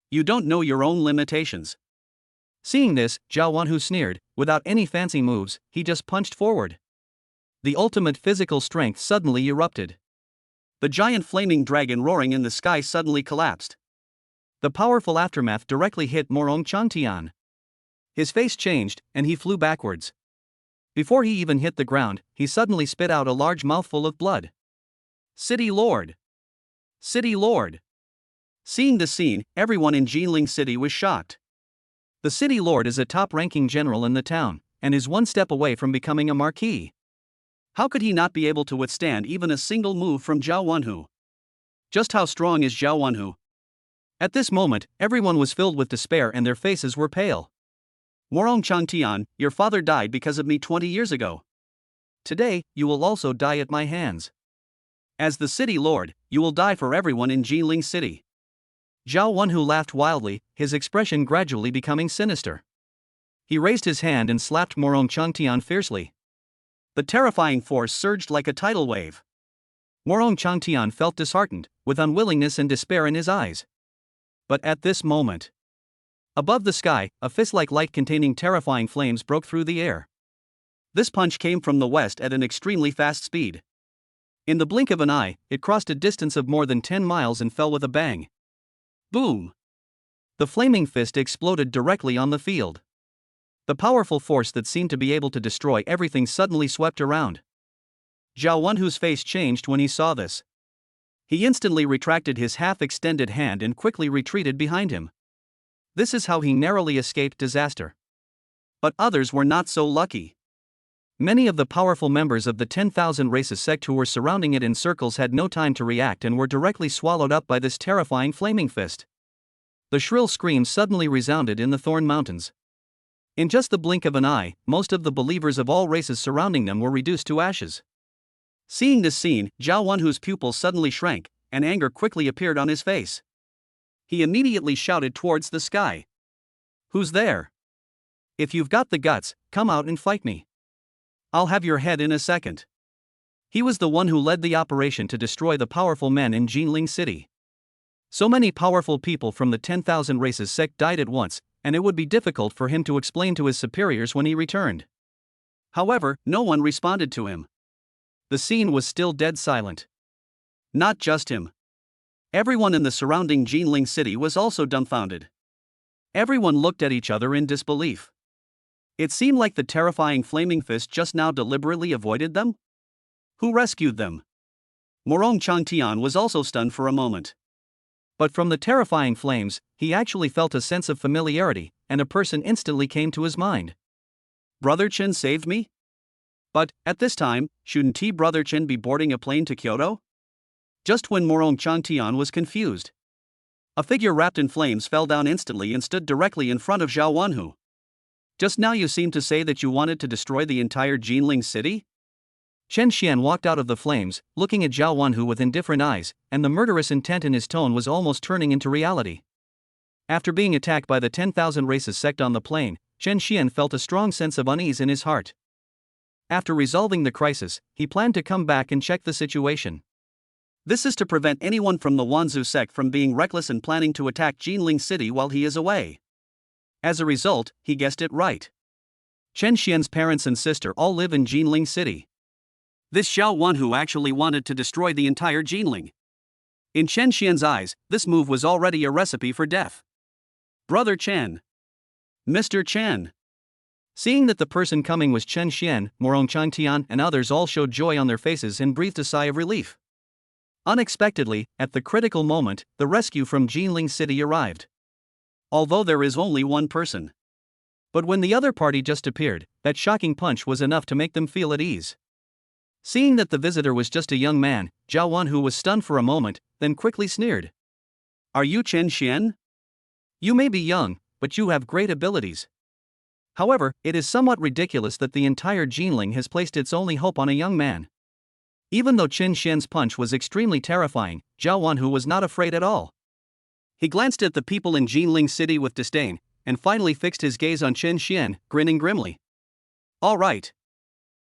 You don't know your own limitations. Seeing this, Zhao Wanhu sneered. Without any fancy moves, he just punched forward. The ultimate physical strength suddenly erupted. The giant flaming dragon roaring in the sky suddenly collapsed. The powerful aftermath directly hit Morong Changtian. His face changed, and he flew backwards. Before he even hit the ground, he suddenly spit out a large mouthful of blood. City Lord! City Lord! Seeing the scene, everyone in Ginling City was shocked. The City Lord is a top-ranking general in the town, and is one step away from becoming a marquis. How could he not be able to withstand even a single move from Zhao Wanhu? Just how strong is Zhao Wanhu? At this moment, everyone was filled with despair and their faces were pale. Morong Changtian, your father died because of me 20 years ago. Today, you will also die at my hands. As the City Lord, you will die for everyone in Ginling City. Zhao Wanhu laughed wildly, his expression gradually becoming sinister. He raised his hand and slapped Morong Changtian fiercely. The terrifying force surged like a tidal wave. Morong Changtian felt disheartened, with unwillingness and despair in his eyes. But at this moment, above the sky, a fist-like light containing terrifying flames broke through the air. This punch came from the west at an extremely fast speed. In the blink of an eye, it crossed a distance of more than 10 miles and fell with a bang. Boom! The flaming fist exploded directly on the field. The powerful force that seemed to be able to destroy everything suddenly swept around. Zhao Wanhu's face changed when he saw this. He instantly retracted his half-extended hand and quickly retreated behind him. This is how he narrowly escaped disaster. But others were not so lucky. Many of the powerful members of the 10,000 races sect who were surrounding it in circles had no time to react and were directly swallowed up by this terrifying flaming fist. The shrill scream suddenly resounded in the Thorn Mountains. In just the blink of an eye, most of the believers of all races surrounding them were reduced to ashes. Seeing this scene, Zhao Wanhu's pupils suddenly shrank, and anger quickly appeared on his face. He immediately shouted towards the sky. Who's there? If you've got the guts, come out and fight me. I'll have your head in a second. He was the one who led the operation to destroy the powerful men in Ginling City. So many powerful people from the 10,000 races sect died at once, and it would be difficult for him to explain to his superiors when he returned. However, no one responded to him. The scene was still dead silent. Not just him. Everyone in the surrounding Ginling City was also dumbfounded. Everyone looked at each other in disbelief. It seemed like the terrifying flaming fist just now deliberately avoided them? Who rescued them? Morong Changtian was also stunned for a moment. But from the terrifying flames, he actually felt a sense of familiarity, and a person instantly came to his mind. Brother Chen saved me? But, at this time, shouldn't brother Chen be boarding a plane to Kyoto? Just when Morong Changtian was confused, a figure wrapped in flames fell down instantly and stood directly in front of Zhao Wanhu. Just now you seemed to say that you wanted to destroy the entire Ginling city? Chen Xian walked out of the flames, looking at Zhao Wanhu with indifferent eyes, and the murderous intent in his tone was almost turning into reality. After being attacked by the 10,000 races sect on the plane, Chen Xian felt a strong sense of unease in his heart. After resolving the crisis, he planned to come back and check the situation. This is to prevent anyone from the Wanzhou sect from being reckless and planning to attack Ginling city while he is away. As a result, he guessed it right. Chen Xian's parents and sister all live in Ginling city. This Zhao Wanhu actually wanted to destroy the entire Ginling. In Chen Xian's eyes, this move was already a recipe for death. Brother Chen. Mr. Chen. Seeing that the person coming was Chen Xian, Morong Changtian and others all showed joy on their faces and breathed a sigh of relief. Unexpectedly, at the critical moment, the rescue from Ginling city arrived. Although there is only one person. But when the other party just appeared, that shocking punch was enough to make them feel at ease. Seeing that the visitor was just a young man, Zhao Wanhu was stunned for a moment, then quickly sneered. Are you Chen Xian? You may be young, but you have great abilities. However, it is somewhat ridiculous that the entire Ginling has placed its only hope on a young man. Even though Chen Xian's punch was extremely terrifying, Zhao Wanhu was not afraid at all. He glanced at the people in Ginling city with disdain, and finally fixed his gaze on Chen Xian, grinning grimly. All right.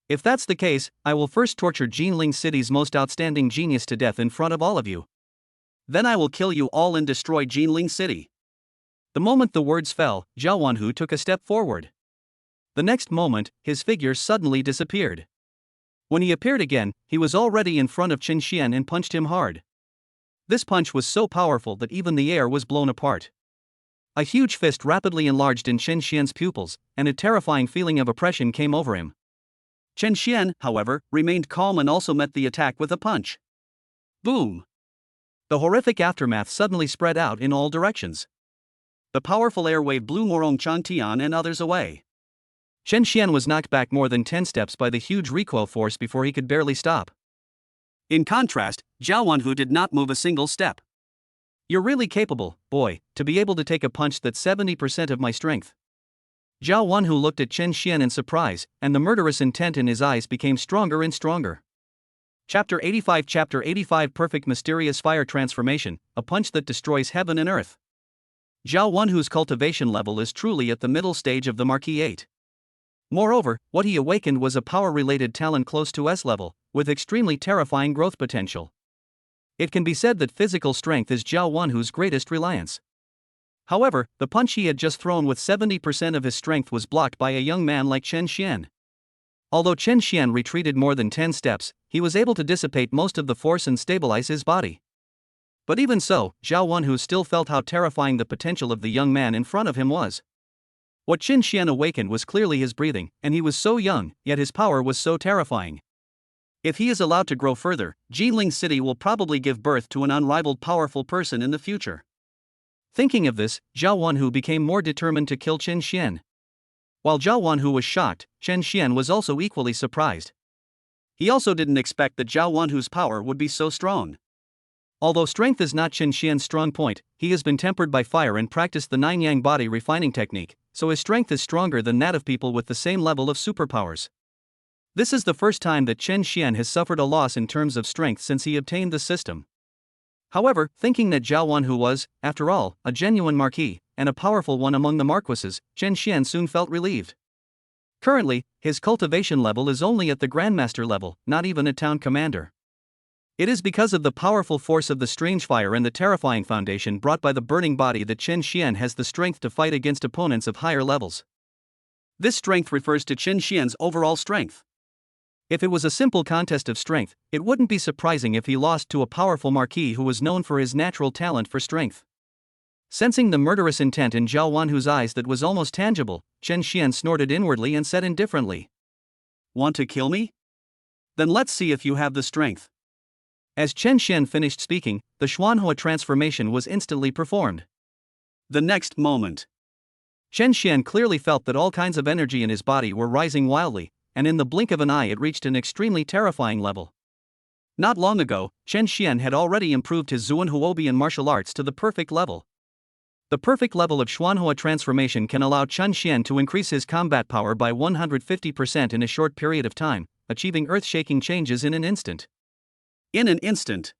If that's the case, I will first torture Ginling city's most outstanding genius to death in front of all of you. Then I will kill you all and destroy Ginling city. The moment the words fell, Zhao Wanhu took a step forward. The next moment, his figure suddenly disappeared. When he appeared again, he was already in front of Chen Xian and punched him hard. This punch was so powerful that even the air was blown apart. A huge fist rapidly enlarged in Chen Xian's pupils, and a terrifying feeling of oppression came over him. Chen Xian, however, remained calm and also met the attack with a punch. Boom! The horrific aftermath suddenly spread out in all directions. The powerful air wave blew Morong Changtian and others away. Chen Xian was knocked back more than 10 steps by the huge recoil force before he could barely stop. In contrast, Zhao Wanhu did not move a single step. You're really capable, boy, to be able to take a punch that's 70% of my strength. Zhao Wanhu looked at Chen Xian in surprise, and the murderous intent in his eyes became stronger and stronger. Chapter 85 Perfect Mysterious Fire Transformation, a punch that destroys heaven and earth. Zhao Wanhu's cultivation level is truly at the middle stage of the Marquis 8. Moreover, what he awakened was a power-related talent close to S level, with extremely terrifying growth potential. It can be said that physical strength is Zhao Wanhu's greatest reliance. However, the punch he had just thrown with 70% of his strength was blocked by a young man like Chen Xian. Although Chen Xian retreated more than 10 steps, he was able to dissipate most of the force and stabilize his body. But even so, Zhao Wanhu still felt how terrifying the potential of the young man in front of him was. What Chen Xian awakened was clearly his breathing, and he was so young, yet his power was so terrifying. If he is allowed to grow further, Ginling City will probably give birth to an unrivaled powerful person in the future. Thinking of this, Zhao Wanhu became more determined to kill Chen Xian. While Zhao Wanhu was shocked, Chen Xian was also equally surprised. He also didn't expect that Zhao Wanhu's power would be so strong. Although strength is not Chen Xian's strong point, he has been tempered by fire and practiced the Nine-Yang body refining technique, so his strength is stronger than that of people with the same level of superpowers. This is the first time that Chen Xian has suffered a loss in terms of strength since he obtained the system. However, thinking that Zhao Wanhu was, after all, a genuine marquis, and a powerful one among the marquises, Chen Xian soon felt relieved. Currently, his cultivation level is only at the grandmaster level, not even a town commander. It is because of the powerful force of the strange fire and the terrifying foundation brought by the burning body that Chen Xian has the strength to fight against opponents of higher levels. This strength refers to Chen Xian's overall strength. If it was a simple contest of strength, it wouldn't be surprising if he lost to a powerful marquis who was known for his natural talent for strength. Sensing the murderous intent in Zhao Wanhu's eyes that was almost tangible, Chen Xian snorted inwardly and said indifferently, "Want to kill me? Then let's see if you have the strength." As Chen Xian finished speaking, the Xuanhua transformation was instantly performed. The next moment, Chen Xian clearly felt that all kinds of energy in his body were rising wildly, and in the blink of an eye it reached an extremely terrifying level. Not long ago, Chen Xian had already improved his Zuan Huobian martial arts to the perfect level. The perfect level of Xuanhua transformation can allow Chen Xian to increase his combat power by 150% in a short period of time, achieving earth-shaking changes in an instant. In an instant,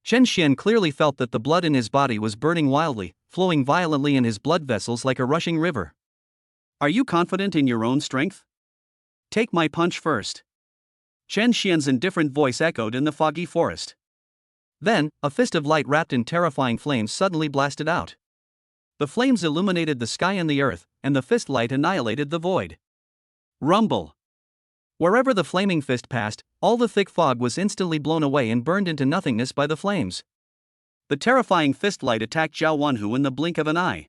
Chen Xian clearly felt that the blood in his body was burning wildly, flowing violently in his blood vessels like a rushing river. Are you confident in your own strength? Take my punch first. Chen Xian's indifferent voice echoed in the foggy forest. Then, a fist of light wrapped in terrifying flames suddenly blasted out. The flames illuminated the sky and the earth, and the fist light annihilated the void. Rumble. Wherever the flaming fist passed, all the thick fog was instantly blown away and burned into nothingness by the flames. The terrifying fist light attacked Zhao Wanhu in the blink of an eye.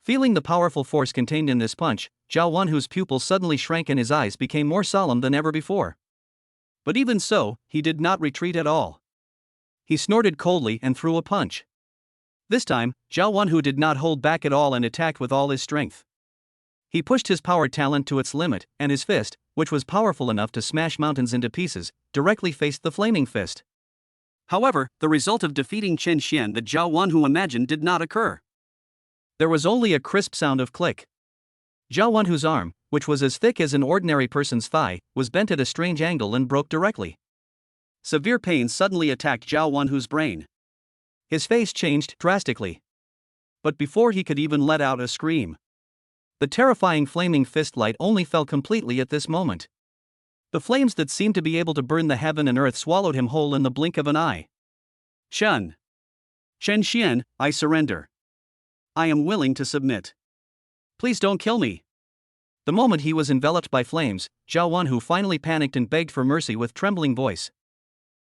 Feeling the powerful force contained in this punch, Zhao Wanhu's pupils suddenly shrank and his eyes became more solemn than ever before. But even so, he did not retreat at all. He snorted coldly and threw a punch. This time, Zhao Wanhu did not hold back at all and attacked with all his strength. He pushed his power talent to its limit, and his fist, which was powerful enough to smash mountains into pieces, directly faced the flaming fist. However, the result of defeating Chen Xian that Zhao Wanhu imagined did not occur. There was only a crisp sound of click. Zhao Wanhu's arm, which was as thick as an ordinary person's thigh, was bent at a strange angle and broke directly. Severe pain suddenly attacked Zhao Wanhu's brain. His face changed drastically. But before he could even let out a scream, the terrifying flaming fist light only fell completely at this moment. The flames that seemed to be able to burn the heaven and earth swallowed him whole in the blink of an eye. Chen Xian, I surrender. I am willing to submit. Please don't kill me. The moment he was enveloped by flames, Zhao Wanhu finally panicked and begged for mercy with trembling voice.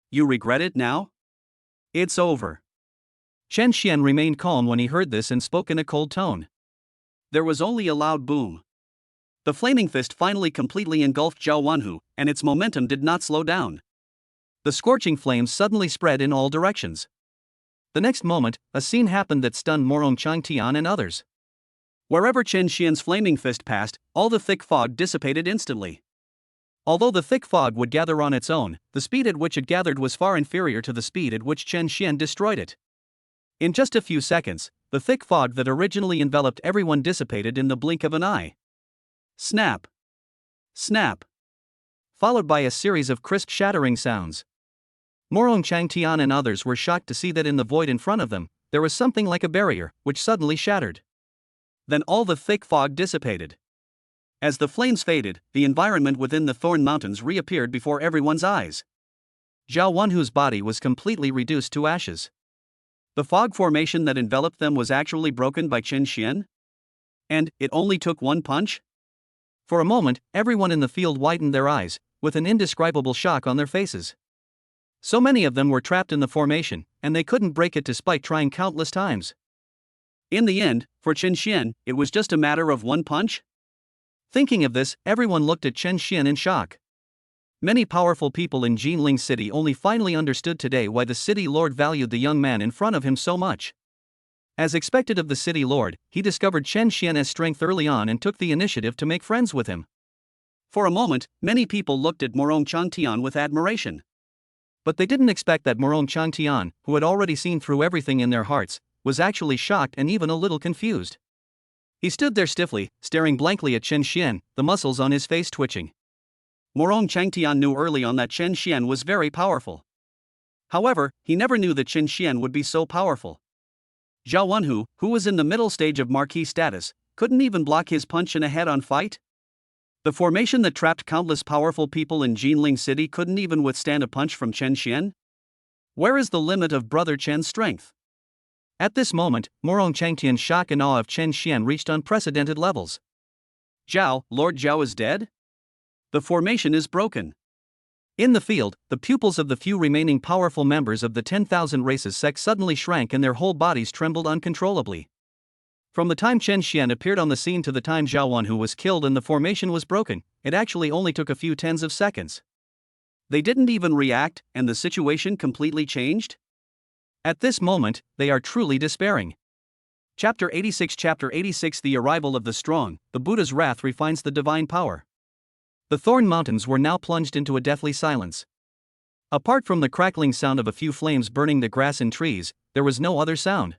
You regret it now? It's over. Chen Xian remained calm when he heard this and spoke in a cold tone. There was only a loud boom. The flaming fist finally completely engulfed Zhao Wanhu, and its momentum did not slow down. The scorching flames suddenly spread in all directions. The next moment, a scene happened that stunned Morong Changtian and others. Wherever Chen Xian's flaming fist passed, all the thick fog dissipated instantly. Although the thick fog would gather on its own, the speed at which it gathered was far inferior to the speed at which Chen Xian destroyed it. In just a few seconds, the thick fog that originally enveloped everyone dissipated in the blink of an eye. Snap! Snap! Followed by a series of crisp shattering sounds. Morong Changtian and others were shocked to see that in the void in front of them, there was something like a barrier, which suddenly shattered. Then all the thick fog dissipated. As the flames faded, the environment within the Thorn Mountains reappeared before everyone's eyes. Zhao Wanhu's body was completely reduced to ashes. The fog formation that enveloped them was actually broken by Chen Xian? And it only took one punch? For a moment, everyone in the field widened their eyes, with an indescribable shock on their faces. So many of them were trapped in the formation, and they couldn't break it despite trying countless times. In the end, for Chen Xian, it was just a matter of one punch? Thinking of this, everyone looked at Chen Xian in shock. Many powerful people in Ginling City only finally understood today why the city lord valued the young man in front of him so much. As expected of the city lord, he discovered Chen Xian's strength early on and took the initiative to make friends with him. For a moment, many people looked at Morong Changtian with admiration. But they didn't expect that Morong Changtian, who had already seen through everything in their hearts, was actually shocked and even a little confused. He stood there stiffly, staring blankly at Chen Xian, the muscles on his face twitching. Morong Changtian knew early on that Chen Xian was very powerful. However, he never knew that Chen Xian would be so powerful. Zhao Wanhu, who was in the middle stage of marquis status, couldn't even block his punch in a head-on fight? The formation that trapped countless powerful people in Ginling City couldn't even withstand a punch from Chen Xian? Where is the limit of Brother Chen's strength? At this moment, Morong Changtian's shock and awe of Chen Xian reached unprecedented levels. Zhao, Lord Zhao is dead? The formation is broken. In the field, the pupils of the few remaining powerful members of the 10,000 races sect suddenly shrank and their whole bodies trembled uncontrollably. From the time Chen Xian appeared on the scene to the time Zhao Wanhu was killed and the formation was broken, it actually only took a few tens of seconds. They didn't even react, and the situation completely changed? At this moment, they are truly despairing. Chapter 86 The arrival of the strong, the Buddha's wrath refines the divine power. The Thorn Mountains were now plunged into a deathly silence. Apart from the crackling sound of a few flames burning the grass and trees, there was no other sound.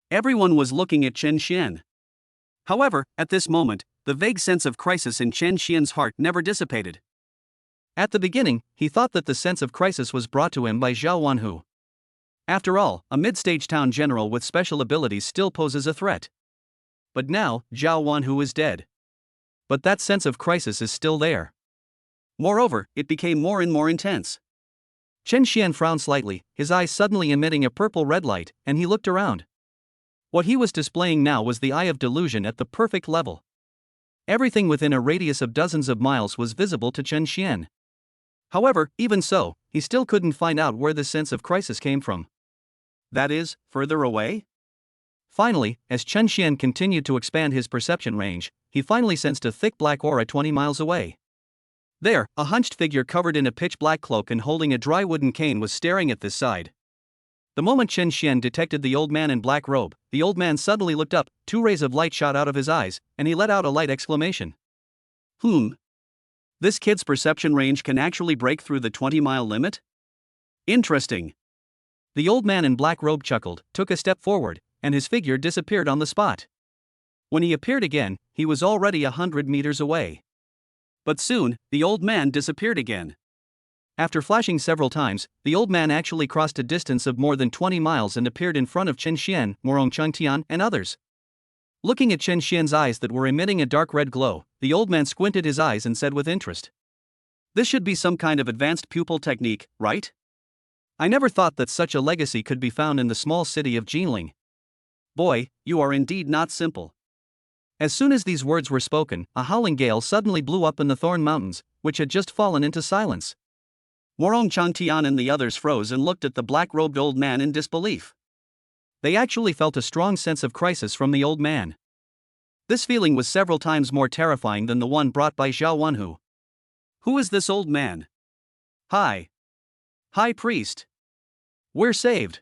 Everyone was looking at Chen Xian. However, at this moment, the vague sense of crisis in Chen Xian's heart never dissipated. At the beginning, he thought that the sense of crisis was brought to him by Zhao Wanhu. After all, a mid-stage town general with special abilities still poses a threat. But now, Zhao Wanhu is dead. But that sense of crisis is still there. Moreover, it became more and more intense. Chen Xian frowned slightly, his eyes suddenly emitting a purple-red light, and he looked around. What he was displaying now was the eye of delusion at the perfect level. Everything within a radius of dozens of miles was visible to Chen Xian. However, even so, he still couldn't find out where this sense of crisis came from. That is, further away? Finally, as Chen Xian continued to expand his perception range, he finally sensed a thick black aura 20 miles away. There, a hunched figure covered in a pitch-black cloak and holding a dry wooden cane was staring at this side. The moment Chen Xian detected the old man in black robe, the old man suddenly looked up, 2 rays of light shot out of his eyes, and he let out a light exclamation. This kid's perception range can actually break through the 20-mile limit? Interesting. The old man in black robe chuckled, took a step forward, and his figure disappeared on the spot. When he appeared again, he was already 100 meters away. But soon, the old man disappeared again. After flashing several times, the old man actually crossed a distance of more than 20 miles and appeared in front of Chen Xian, Morong Changtian, and others. Looking at Chen Xian's eyes that were emitting a dark red glow, the old man squinted his eyes and said with interest. This should be some kind of advanced pupil technique, right? I never thought that such a legacy could be found in the small city of Ginling. Boy, you are indeed not simple. As soon as these words were spoken, a howling gale suddenly blew up in the Thorn Mountains, which had just fallen into silence. Morong Changtian and the others froze and looked at the black-robed old man in disbelief. They actually felt a strong sense of crisis from the old man. This feeling was several times more terrifying than the one brought by Zhao Wanhu. Who is this old man? High Priest. We're saved.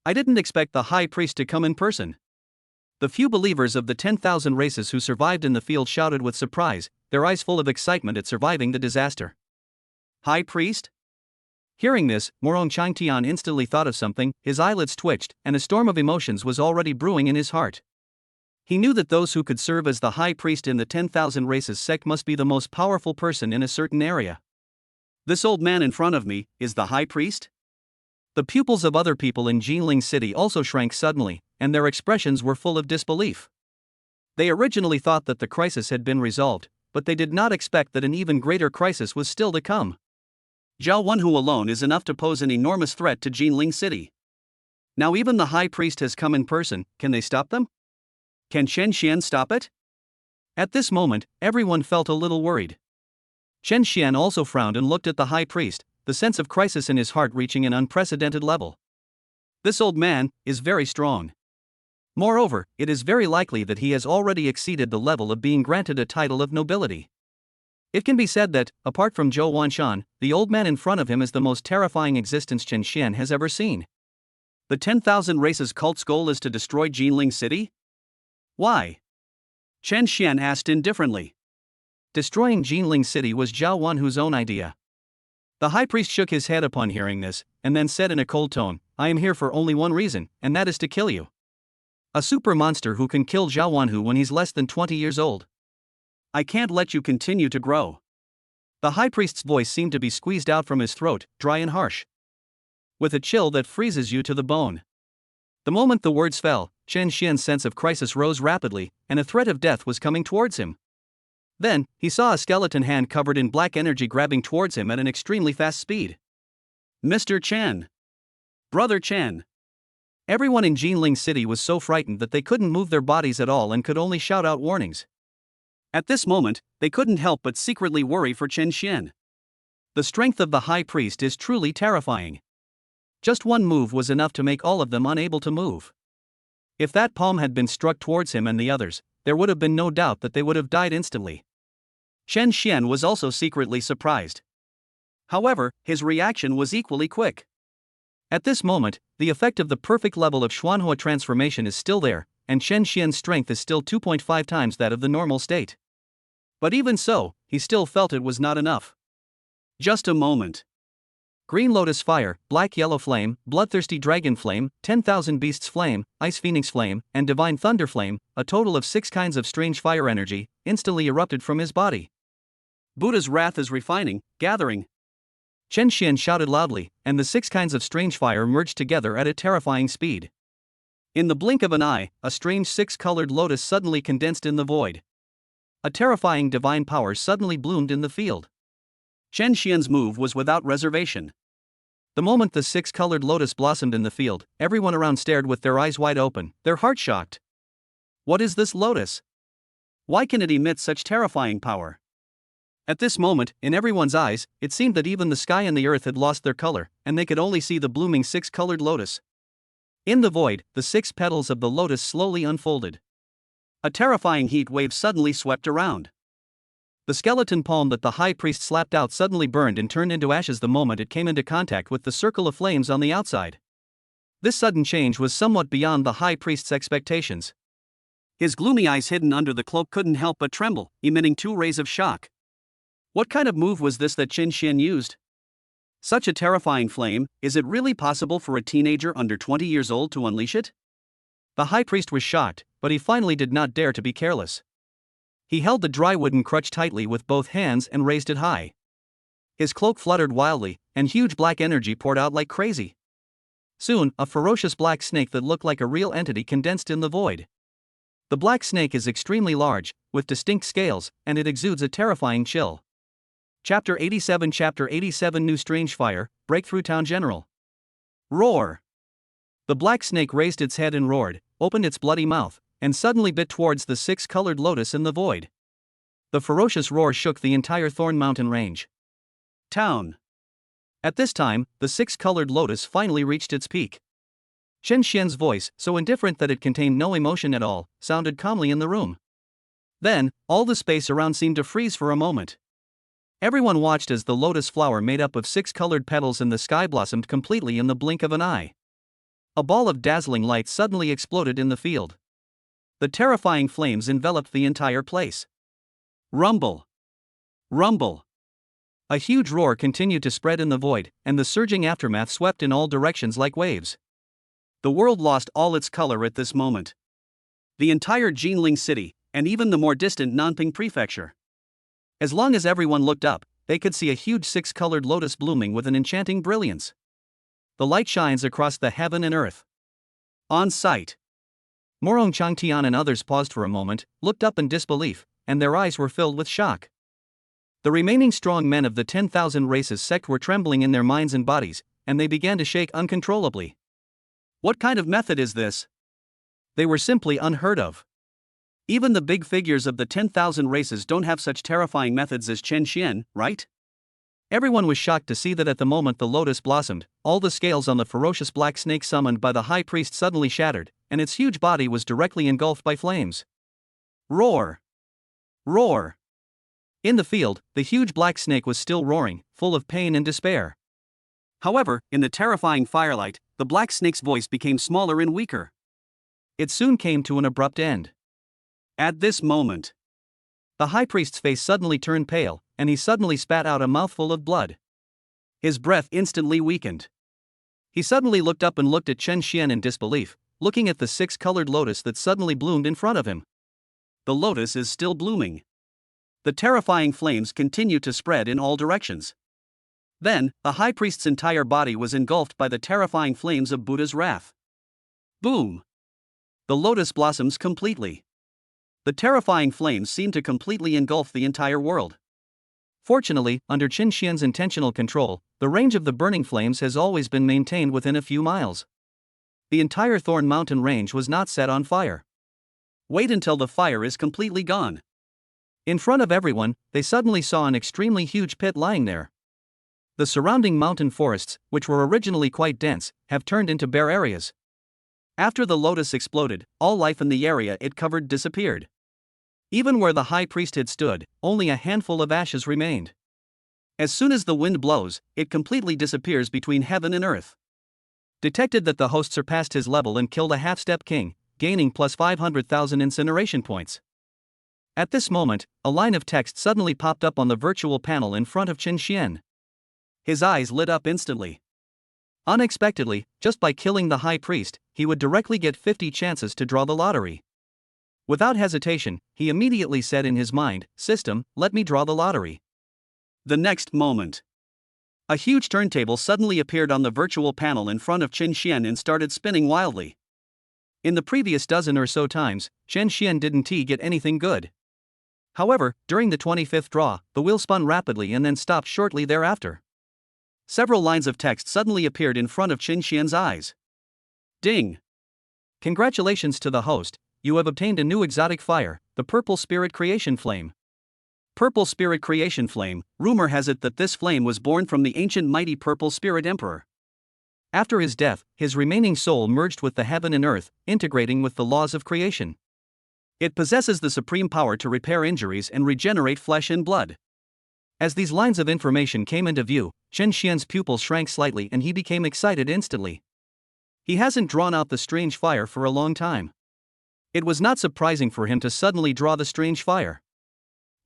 I didn't expect the High Priest to come in person. The few believers of the 10,000 races who survived in the field shouted with surprise, their eyes full of excitement at surviving the disaster. High Priest? Hearing this, Morong Changtian instantly thought of something, his eyelids twitched, and a storm of emotions was already brewing in his heart. He knew that those who could serve as the High Priest in the 10,000 races sect must be the most powerful person in a certain area. This old man in front of me is the High Priest? The pupils of other people in Ginling City also shrank suddenly, and their expressions were full of disbelief. They originally thought that the crisis had been resolved, but they did not expect that an even greater crisis was still to come. Zhao Wanhu alone is enough to pose an enormous threat to Ginling City. Now even the High Priest has come in person, can they stop them? Can Chen Xian stop it? At this moment, everyone felt a little worried. Chen Xian also frowned and looked at the High Priest, the sense of crisis in his heart reaching an unprecedented level. This old man is very strong. Moreover, it is very likely that he has already exceeded the level of being granted a title of nobility. It can be said that, apart from Zhou Wanshan, the old man in front of him is the most terrifying existence Chen Xian has ever seen. The 10,000 races cult's goal is to destroy Ginling City? Why? Chen Xian asked indifferently. Destroying Ginling City was Zhao Wanhu's own idea. The High Priest shook his head upon hearing this, and then said in a cold tone, I am here for only one reason, and that is to kill you. A super monster who can kill Zhao Wanhu when he's less than 20 years old. I can't let you continue to grow. The High Priest's voice seemed to be squeezed out from his throat, dry and harsh. With a chill that freezes you to the bone. The moment the words fell, Chen Xian's sense of crisis rose rapidly, and a threat of death was coming towards him. Then, he saw a skeleton hand covered in black energy grabbing towards him at an extremely fast speed. Mr. Chen! Brother Chen! Everyone in Ginling City was so frightened that they couldn't move their bodies at all and could only shout out warnings. At this moment, they couldn't help but secretly worry for Chen Xian. The strength of the High Priest is truly terrifying. Just one move was enough to make all of them unable to move. If that palm had been struck towards him and the others, there would have been no doubt that they would have died instantly. Chen Xian was also secretly surprised. However, his reaction was equally quick. At this moment, the effect of the perfect level of Xuanhua transformation is still there, and Chen Xian's strength is still 2.5 times that of the normal state. But even so, he still felt it was not enough. Just a moment. Green Lotus Fire, Black Yellow Flame, Bloodthirsty Dragon Flame, 10,000 Beasts Flame, Ice Phoenix Flame, and Divine Thunder Flame, a total of 6 kinds of strange fire energy, instantly erupted from his body. Buddha's wrath is refining, gathering. Chen Xian shouted loudly, and the 6 kinds of strange fire merged together at a terrifying speed. In the blink of an eye, a strange 6-colored lotus suddenly condensed in the void. A terrifying divine power suddenly bloomed in the field. Chen Xian's move was without reservation. The moment the 6-colored lotus blossomed in the field, everyone around stared with their eyes wide open, their hearts shocked. What is this lotus? Why can it emit such terrifying power? At this moment, in everyone's eyes, it seemed that even the sky and the earth had lost their color, and they could only see the blooming 6-colored lotus. In the void, the 6 petals of the lotus slowly unfolded. A terrifying heat wave suddenly swept around. The skeleton palm that the high priest slapped out suddenly burned and turned into ashes the moment it came into contact with the circle of flames on the outside. This sudden change was somewhat beyond the high priest's expectations. His gloomy eyes hidden under the cloak couldn't help but tremble, emitting 2 rays of shock. What kind of move was this that Chen Xian used? Such a terrifying flame, is it really possible for a teenager under 20 years old to unleash it? The high priest was shocked, but he finally did not dare to be careless. He held the dry wooden crutch tightly with both hands and raised it high. His cloak fluttered wildly, and huge black energy poured out like crazy. Soon, a ferocious black snake that looked like a real entity condensed in the void. The black snake is extremely large, with distinct scales, and it exudes a terrifying chill. Chapter 87 New Strange Fire, Breakthrough Town General. Roar! The black snake raised its head and roared, opened its bloody mouth, and suddenly bit towards the 6-colored lotus in the void. The ferocious roar shook the entire Thorn Mountain range. Town. At this time, the 6-colored lotus finally reached its peak. Chen Xian's voice, so indifferent that it contained no emotion at all, sounded calmly in the room. Then, all the space around seemed to freeze for a moment. Everyone watched as the lotus flower made up of 6-colored petals in the sky blossomed completely in the blink of an eye. A ball of dazzling light suddenly exploded in the field. The terrifying flames enveloped the entire place. Rumble! Rumble! A huge roar continued to spread in the void, and the surging aftermath swept in all directions like waves. The world lost all its color at this moment. The entire Ginling city, and even the more distant Nanping prefecture. As long as everyone looked up, they could see a huge 6-colored lotus blooming with an enchanting brilliance. The light shines across the heaven and earth. On sight. Morong Changtian and others paused for a moment, looked up in disbelief, and their eyes were filled with shock. The remaining strong men of the 10,000 races sect were trembling in their minds and bodies, and they began to shake uncontrollably. What kind of method is this? They were simply unheard of. Even the big figures of the 10,000 races don't have such terrifying methods as Chen Xian, right? Everyone was shocked to see that at the moment the lotus blossomed, all the scales on the ferocious black snake summoned by the high priest suddenly shattered, and its huge body was directly engulfed by flames. Roar! Roar! In the field, the huge black snake was still roaring, full of pain and despair. However, in the terrifying firelight, the black snake's voice became smaller and weaker. It soon came to an abrupt end. At this moment, the high priest's face suddenly turned pale, and he suddenly spat out a mouthful of blood. His breath instantly weakened. He suddenly looked up and looked at Chen Xian in disbelief, looking at the 6-colored lotus that suddenly bloomed in front of him. The lotus is still blooming. The terrifying flames continue to spread in all directions. Then, the high priest's entire body was engulfed by the terrifying flames of Buddha's wrath. Boom! The lotus blossoms completely. The terrifying flames seem to completely engulf the entire world. Fortunately, under Chen Xian's intentional control, the range of the burning flames has always been maintained within a few miles. The entire Thorn Mountain range was not set on fire. Wait until the fire is completely gone. In front of everyone, they suddenly saw an extremely huge pit lying there. The surrounding mountain forests, which were originally quite dense, have turned into bare areas. After the lotus exploded, all life in the area it covered disappeared. Even where the high priest had stood, only a handful of ashes remained. As soon as the wind blows, it completely disappears between heaven and earth. Detected that the host surpassed his level and killed a half-step king, gaining plus 500,000 incineration points. At this moment, a line of text suddenly popped up on the virtual panel in front of Chen Xian. His eyes lit up instantly. Unexpectedly, just by killing the high priest, he would directly get 50 chances to draw the lottery. Without hesitation, he immediately said in his mind, "System, let me draw the lottery." The next moment, a huge turntable suddenly appeared on the virtual panel in front of Chen Xian and started spinning wildly. In the previous dozen or so times, Chen Xian didn't get anything good. However, during the 25th draw, the wheel spun rapidly and then stopped shortly thereafter. Several lines of text suddenly appeared in front of Chen Xian's eyes. Ding! Congratulations to the host, you have obtained a new exotic fire, the Purple Spirit Creation Flame. Purple Spirit Creation Flame, rumor has it that this flame was born from the ancient mighty Purple Spirit Emperor. After his death, his remaining soul merged with the heaven and earth, integrating with the laws of creation. It possesses the supreme power to repair injuries and regenerate flesh and blood. As these lines of information came into view, Chen Xian's pupils shrank slightly and he became excited instantly. He hasn't drawn out the strange fire for a long time. It was not surprising for him to suddenly draw the strange fire.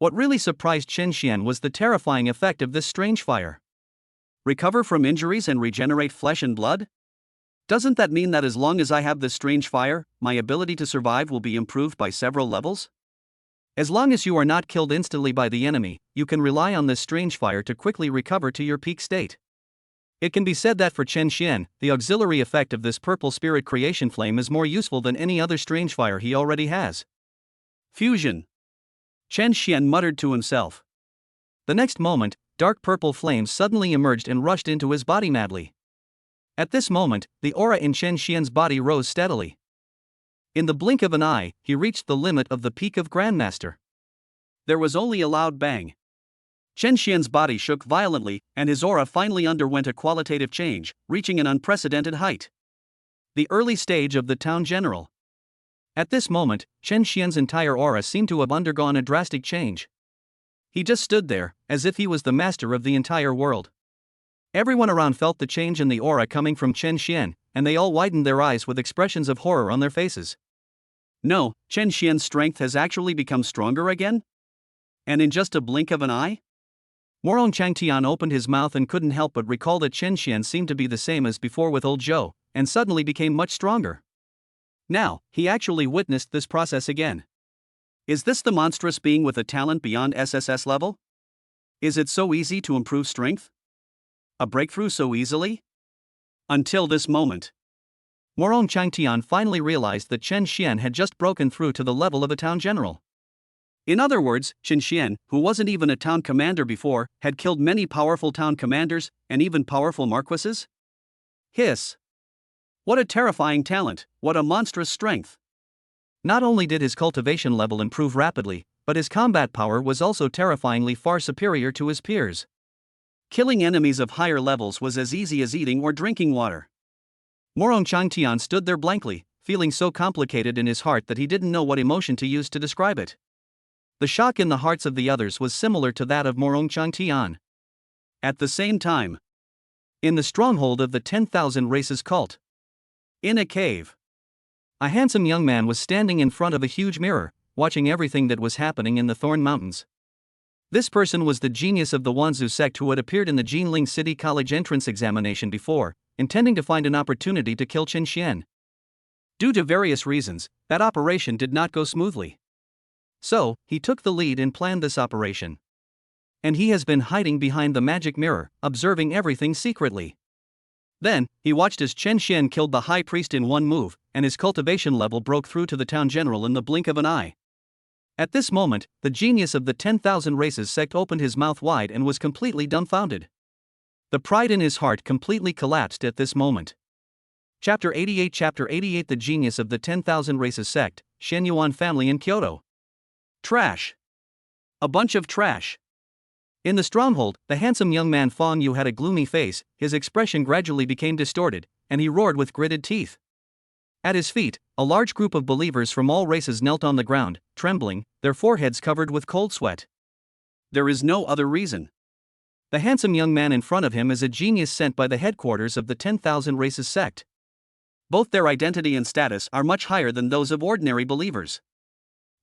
What really surprised Chen Xian was the terrifying effect of this strange fire. Recover from injuries and regenerate flesh and blood? Doesn't that mean that as long as I have this strange fire, my ability to survive will be improved by several levels? As long as you are not killed instantly by the enemy, you can rely on this strange fire to quickly recover to your peak state. It can be said that for Chen Xian, the auxiliary effect of this Purple Spirit Creation Flame is more useful than any other strange fire he already has. Fusion. Chen Xian muttered to himself. The next moment, dark purple flames suddenly emerged and rushed into his body madly. At this moment, the aura in Chen Xian's body rose steadily. In the blink of an eye, he reached the limit of the peak of grandmaster. There was only a loud bang. Chen Xian's body shook violently, and his aura finally underwent a qualitative change, reaching an unprecedented height. The early stage of the town general. At this moment, Chen Xian's entire aura seemed to have undergone a drastic change. He just stood there, as if he was the master of the entire world. Everyone around felt the change in the aura coming from Chen Xian, and they all widened their eyes with expressions of horror on their faces. No, Chen Xian's strength has actually become stronger again? And in just a blink of an eye? Morong Changtian opened his mouth and couldn't help but recall that Chen Xian seemed to be the same as before with old Zhou, and suddenly became much stronger. Now, he actually witnessed this process again. Is this the monstrous being with a talent beyond SSS level? Is it so easy to improve strength? A breakthrough so easily? Until this moment. Morong Changtian finally realized that Chen Xian had just broken through to the level of a town general. In other words, Chen Xian, who wasn't even a town commander before, had killed many powerful town commanders, and even powerful marquises? Hiss! What a terrifying talent, what a monstrous strength! Not only did his cultivation level improve rapidly, but his combat power was also terrifyingly far superior to his peers. Killing enemies of higher levels was as easy as eating or drinking water. Morong Changtian stood there blankly, feeling so complicated in his heart that he didn't know what emotion to use to describe it. The shock in the hearts of the others was similar to that of Morong Changtian. At the same time, in the stronghold of the 10,000 Races cult, in a cave, a handsome young man was standing in front of a huge mirror, watching everything that was happening in the Thorn Mountains. This person was the genius of the Wanzhou sect who had appeared in the Ginling City College entrance examination before, intending to find an opportunity to kill Chen Xian. Due to various reasons, that operation did not go smoothly. So, he took the lead and planned this operation. And he has been hiding behind the magic mirror, observing everything secretly. Then, he watched as Chen Xian killed the high priest in one move, and his cultivation level broke through to the town general in the blink of an eye. At this moment, the genius of the 10,000 Races sect opened his mouth wide and was completely dumbfounded. The pride in his heart completely collapsed at this moment. Chapter 88 The genius of the 10,000 Races sect, Shenyuan family in Kyoto. Trash. A bunch of trash. In the stronghold, the handsome young man Fong Yu had a gloomy face, his expression gradually became distorted, and he roared with gritted teeth. At his feet, a large group of believers from all races knelt on the ground, trembling, their foreheads covered with cold sweat. There is no other reason. The handsome young man in front of him is a genius sent by the headquarters of the 10,000 Races sect. Both their identity and status are much higher than those of ordinary believers.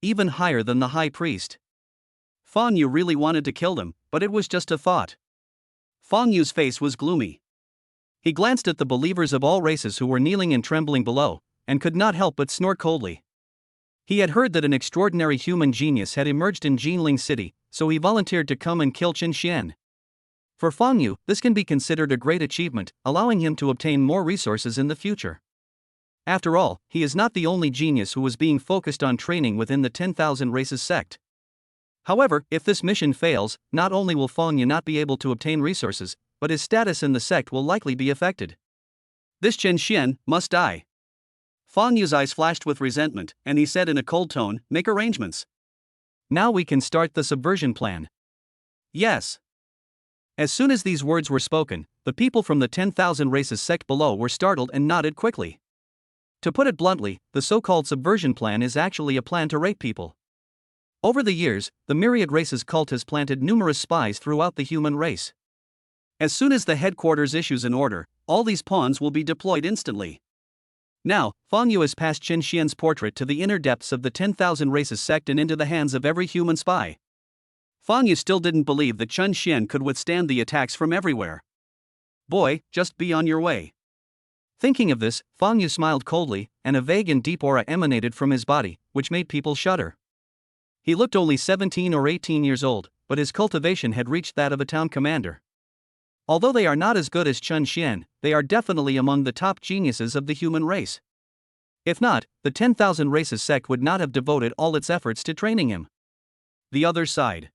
even higher than the high priest. Fang Yu really wanted to kill them, but it was just a thought. Fang Yu's face was gloomy. He glanced at the believers of all races who were kneeling and trembling below, and could not help but snort coldly. He had heard that an extraordinary human genius had emerged in Ginling City, so he volunteered to come and kill Qin Xian. For Fang Yu, this can be considered a great achievement, allowing him to obtain more resources in the future. After all, he is not the only genius who was being focused on training within the 10,000 Races sect. However, if this mission fails, not only will Fang Yu not be able to obtain resources, but his status in the sect will likely be affected. This Qin Xian must die. Fang Yu's eyes flashed with resentment, and he said in a cold tone, "Make arrangements. Now we can start the subversion plan." Yes. As soon as these words were spoken, the people from the 10,000 Races sect below were startled and nodded quickly. To put it bluntly, the so-called subversion plan is actually a plan to rape people. Over the years, the Myriad Races cult has planted numerous spies throughout the human race. As soon as the headquarters issues an order, all these pawns will be deployed instantly. Now, Fang Yu has passed Qin Xian's portrait to the inner depths of the 10,000 Races sect and into the hands of every human spy. Fang Yu still didn't believe that Qin Xian could withstand the attacks from everywhere. Boy, just be on your way. Thinking of this, Fang Yu smiled coldly, and a vague and deep aura emanated from his body, which made people shudder. He looked only 17 or 18 years old, but his cultivation had reached that of a town commander. Although they are not as good as Qin Xian, they are definitely among the top geniuses of the human race. If not, the 10,000 Races sect would not have devoted all its efforts to training him. The other side.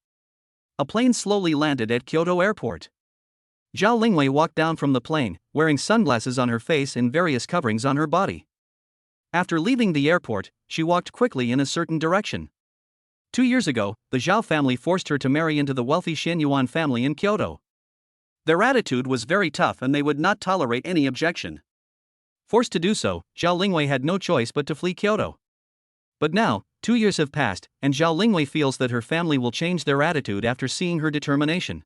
A plane slowly landed at Kyoto airport. Zhao Lingwei walked down from the plane, wearing sunglasses on her face and various coverings on her body. After leaving the airport, she walked quickly in a certain direction. 2 years ago, the Zhao family forced her to marry into the wealthy Xianyuan family in Kyoto. Their attitude was very tough and they would not tolerate any objection. Forced to do so, Zhao Lingwei had no choice but to flee Kyoto. But now, 2 years have passed, and Zhao Lingwei feels that her family will change their attitude after seeing her determination.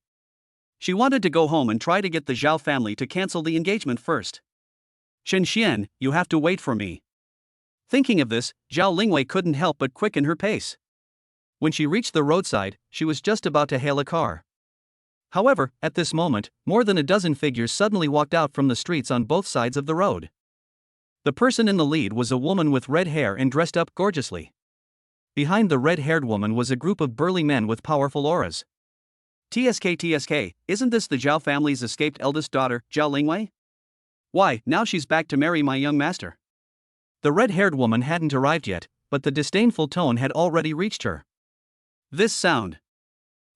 She wanted to go home and try to get the Zhao family to cancel the engagement first. "Qin Xian, you have to wait for me." Thinking of this, Zhao Lingwei couldn't help but quicken her pace. When she reached the roadside, she was just about to hail a car. However, at this moment, more than a dozen figures suddenly walked out from the streets on both sides of the road. The person in the lead was a woman with red hair and dressed up gorgeously. Behind the red-haired woman was a group of burly men with powerful auras. TSK, isn't this the Zhao family's escaped eldest daughter, Zhao Lingwei? Why, now she's back to marry my young master. The red-haired woman hadn't arrived yet, but the disdainful tone had already reached her. This sound.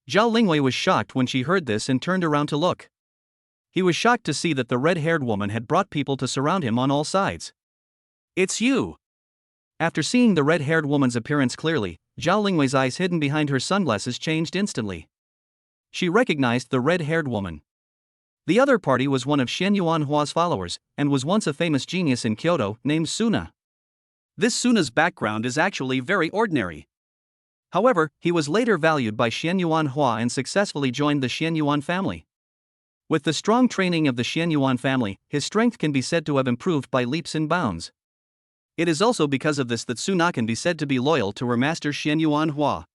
Zhao Lingwei was shocked when she heard this and turned around to look. He was shocked to see that the red-haired woman had brought people to surround him on all sides. "It's you!" After seeing the red-haired woman's appearance clearly, Zhao Lingwei's eyes hidden behind her sunglasses changed instantly. She recognized the red-haired woman. The other party was one of Xianyuan Hua's followers, and was once a famous genius in Kyoto named Suna. This Suna's background is actually very ordinary. However, he was later valued by Xianyuan Hua and successfully joined the Xianyuan family. With the strong training of the Xianyuan family, his strength can be said to have improved by leaps and bounds. It is also because of this that Suna can be said to be loyal to her master Xianyuan Hua.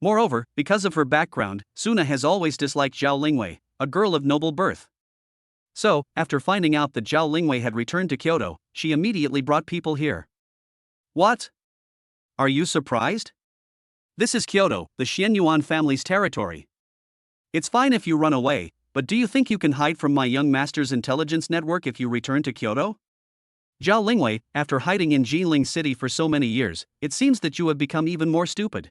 Moreover, because of her background, Suna has always disliked Zhao Lingwei, a girl of noble birth. So, after finding out that Zhao Lingwei had returned to Kyoto, she immediately brought people here. What? Are you surprised? This is Kyoto, the Xianyuan family's territory. It's fine if you run away, but do you think you can hide from my young master's intelligence network if you return to Kyoto? Zhao Lingwei, after hiding in Ginling City for so many years, it seems that you have become even more stupid.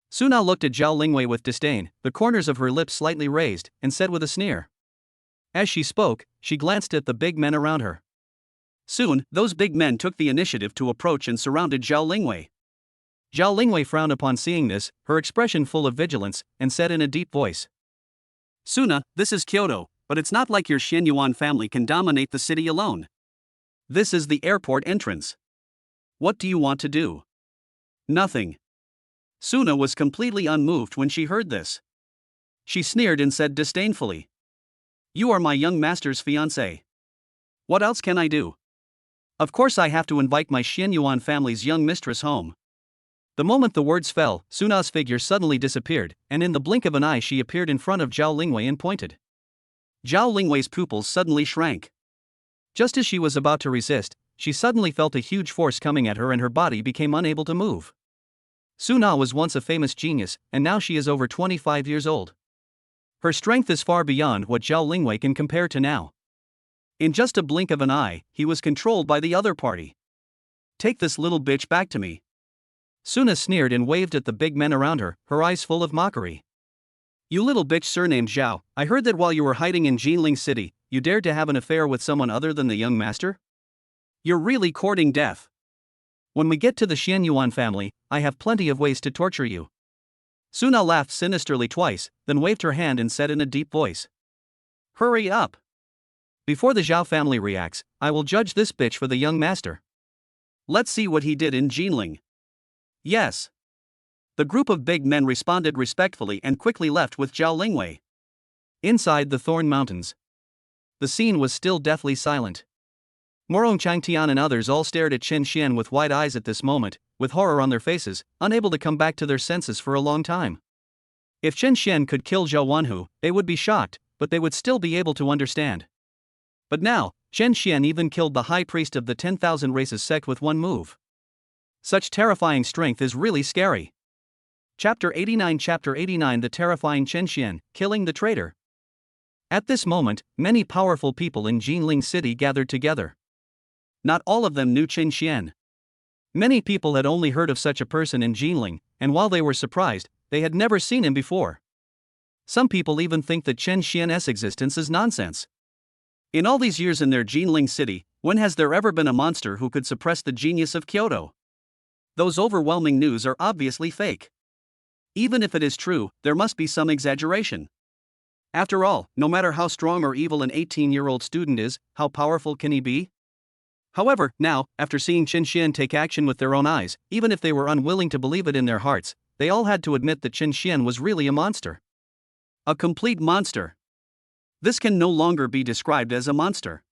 Suna looked at Zhao Lingwei with disdain, the corners of her lips slightly raised, and said with a sneer. As she spoke, she glanced at the big men around her. Soon, those big men took the initiative to approach and surrounded Zhao Lingwei. Zhao Lingwei frowned upon seeing this, her expression full of vigilance, and said in a deep voice. Suna, this is Kyoto, but it's not like your Xianyuan family can dominate the city alone. This is the airport entrance. What do you want to do? Nothing. Suna was completely unmoved when she heard this. She sneered and said disdainfully. You are my young master's fiancé. What else can I do? Of course I have to invite my Xianyuan family's young mistress home. The moment the words fell, Suna's figure suddenly disappeared, and in the blink of an eye she appeared in front of Zhao Lingwei and pointed. Zhao Lingwei's pupils suddenly shrank. Just as she was about to resist, she suddenly felt a huge force coming at her and her body became unable to move. Suna was once a famous genius, and now she is over 25 years old. Her strength is far beyond what Zhao Lingwei can compare to now. In just a blink of an eye, he was controlled by the other party. Take this little bitch back to me. Suna sneered and waved at the big men around her, her eyes full of mockery. You little bitch surnamed Zhao, I heard that while you were hiding in Ginling City, you dared to have an affair with someone other than the young master? You're really courting death. When we get to the Xianyuan family, I have plenty of ways to torture you. Suna laughed sinisterly twice, then waved her hand and said in a deep voice. Hurry up. Before the Zhao family reacts, I will judge this bitch for the young master. Let's see what he did in Ginling. Yes. The group of big men responded respectfully and quickly left with Zhao Lingwei. Inside the Thorn Mountains, the scene was still deathly silent. Morong Changtian and others all stared at Chen Xian with wide eyes at this moment, with horror on their faces, unable to come back to their senses for a long time. If Chen Xian could kill Zhao Wanhu, they would be shocked, but they would still be able to understand. But now, Chen Xian even killed the high priest of the 10,000 races sect with one move. Such terrifying strength is really scary. Chapter 89 The terrifying Chen Xian, killing the traitor. At this moment, many powerful people in Ginling City gathered together. Not all of them knew Chen Xian. Many people had only heard of such a person in Ginling, and while they were surprised, they had never seen him before. Some people even think that Chen Xian's existence is nonsense. In all these years in their Ginling City, when has there ever been a monster who could suppress the genius of Kyoto? Those overwhelming news are obviously fake. Even if it is true, there must be some exaggeration. After all, no matter how strong or evil an 18-year-old student is, how powerful can he be? However, now, after seeing Chen Xian take action with their own eyes, even if they were unwilling to believe it in their hearts, they all had to admit that Chen Xian was really a monster. A complete monster. This can no longer be described as a monster.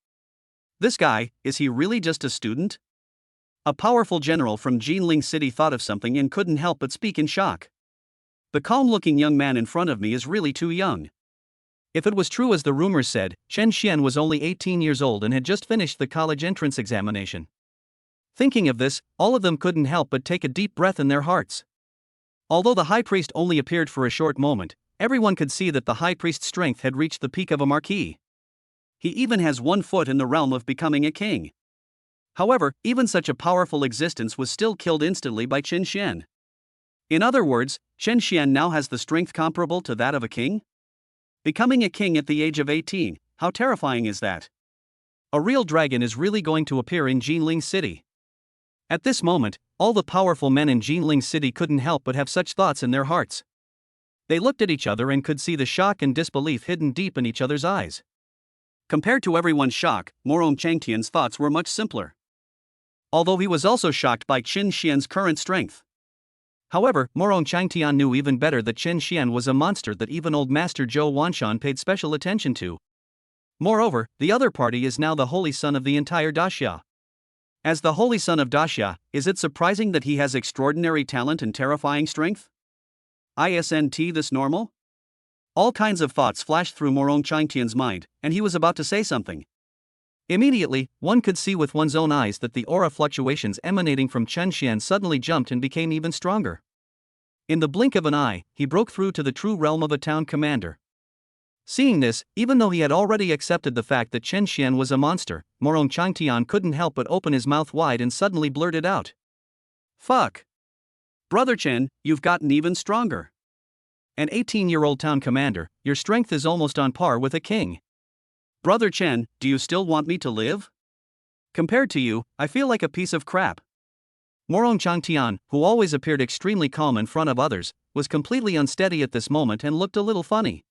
This guy, is he really just a student? A powerful general from Ginling City thought of something and couldn't help but speak in shock. The calm-looking young man in front of me is really too young. If it was true as the rumors said, Chen Xian was only 18 years old and had just finished the college entrance examination. Thinking of this, all of them couldn't help but take a deep breath in their hearts. Although the high priest only appeared for a short moment, everyone could see that the high priest's strength had reached the peak of a marquis. He even has 1 foot in the realm of becoming a king. However, even such a powerful existence was still killed instantly by Chen Xian. In other words, Chen Xian now has the strength comparable to that of a king? Becoming a king at the age of 18, how terrifying is that? A real dragon is really going to appear in Ginling City. At this moment, all the powerful men in Ginling City couldn't help but have such thoughts in their hearts. They looked at each other and could see the shock and disbelief hidden deep in each other's eyes. Compared to everyone's shock, Morong Changtian's thoughts were much simpler. Although he was also shocked by Chen Xian's current strength. However, Morong Changtian knew even better that Chen Xian was a monster that even old Master Zhou Wanshan paid special attention to. Moreover, the other party is now the holy son of the entire Daxia. As the holy son of Daxia, is it surprising that he has extraordinary talent and terrifying strength? Isn't this normal? All kinds of thoughts flashed through Morong Changtian's mind, and he was about to say something. Immediately, one could see with one's own eyes that the aura fluctuations emanating from Chen Xian suddenly jumped and became even stronger. In the blink of an eye, he broke through to the true realm of a town commander. Seeing this, even though he had already accepted the fact that Chen Xian was a monster, Morong Changtian couldn't help but open his mouth wide and suddenly blurted out. Fuck! Brother Chen, you've gotten even stronger. An 18-year-old town commander, your strength is almost on par with a king. Brother Chen, do you still want me to live? Compared to you, I feel like a piece of crap. Morong Changtian, who always appeared extremely calm in front of others, was completely unsteady at this moment and looked a little funny.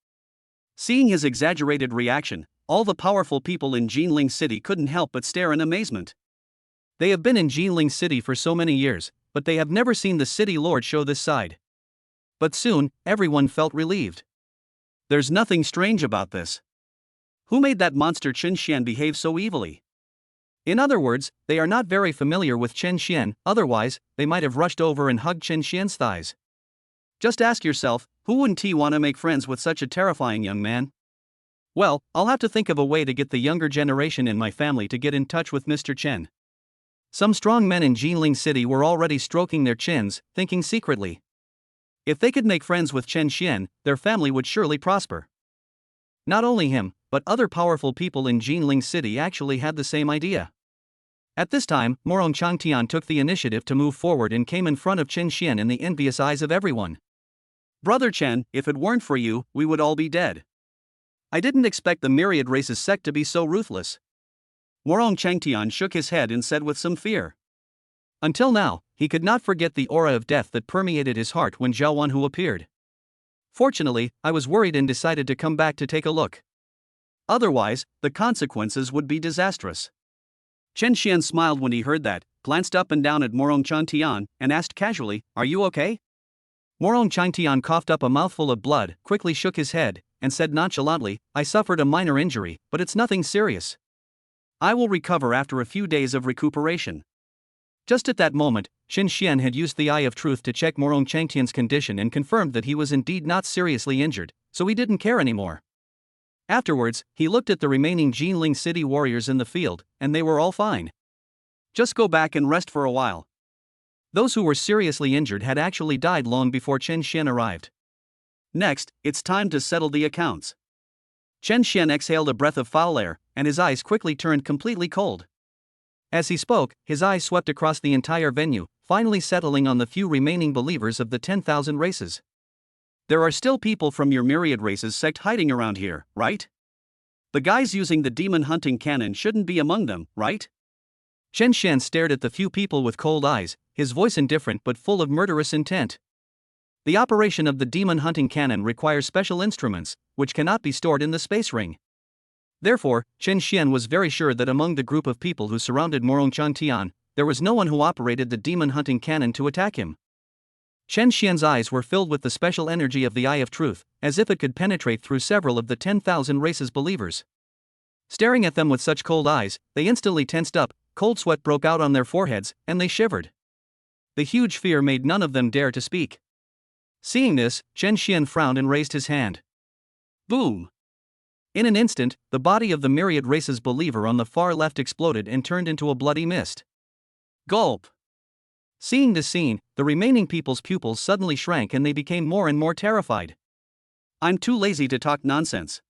Seeing his exaggerated reaction, all the powerful people in Ginling City couldn't help but stare in amazement. They have been in Ginling City for so many years, but they have never seen the city lord show this side. But soon, everyone felt relieved. There's nothing strange about this. Who made that monster Chen Xian behave so evilly? In other words, they are not very familiar with Chen Xian, otherwise, they might have rushed over and hugged Chen Xian's thighs. Just ask yourself, who wouldn't want to make friends with such a terrifying young man? Well, I'll have to think of a way to get the younger generation in my family to get in touch with Mr. Chen. Some strong men in Ginling City were already stroking their chins, thinking secretly. If they could make friends with Chen Xian, their family would surely prosper. Not only him, but other powerful people in Ginling City actually had the same idea. At this time, Morong Changtian took the initiative to move forward and came in front of Chen Xian in the envious eyes of everyone. Brother Chen, if it weren't for you, we would all be dead. I didn't expect the myriad races sect to be so ruthless. Morong Changtian shook his head and said with some fear. Until now, he could not forget the aura of death that permeated his heart when Zhao Wanhu appeared. Fortunately, I was worried and decided to come back to take a look. Otherwise, the consequences would be disastrous. Chen Xian smiled when he heard that, glanced up and down at Morong Changtian, and asked casually, "Are you okay?" Morong Changtian coughed up a mouthful of blood, quickly shook his head, and said nonchalantly, "I suffered a minor injury, but it's nothing serious. I will recover after a few days of recuperation." Just at that moment, Chen Xian had used the Eye of Truth to check Morong Changtian's condition and confirmed that he was indeed not seriously injured, so he didn't care anymore. Afterwards, he looked at the remaining Ginling City warriors in the field, and they were all fine. Just go back and rest for a while. Those who were seriously injured had actually died long before Chen Xian arrived. Next, it's time to settle the accounts. Chen Xian exhaled a breath of foul air, and his eyes quickly turned completely cold. As he spoke, his eyes swept across the entire venue, finally settling on the few remaining believers of the 10,000 races. There are still people from your myriad races sect hiding around here, right? The guys using the demon hunting cannon shouldn't be among them, right? Chen Xian stared at the few people with cold eyes, his voice indifferent but full of murderous intent. The operation of the demon hunting cannon requires special instruments, which cannot be stored in the space ring. Therefore, Chen Xian was very sure that among the group of people who surrounded Morong Changtian, there was no one who operated the demon hunting cannon to attack him. Chen Xian's eyes were filled with the special energy of the Eye of Truth, as if it could penetrate through several of the 10,000 races believers. Staring at them with such cold eyes, they instantly tensed up, cold sweat broke out on their foreheads, and they shivered. The huge fear made none of them dare to speak. Seeing this, Chen Xian frowned and raised his hand. Boom! In an instant, the body of the myriad races believer on the far left exploded and turned into a bloody mist. Gulp! Seeing this scene, the remaining people's pupils suddenly shrank and they became more and more terrified. I'm too lazy to talk nonsense.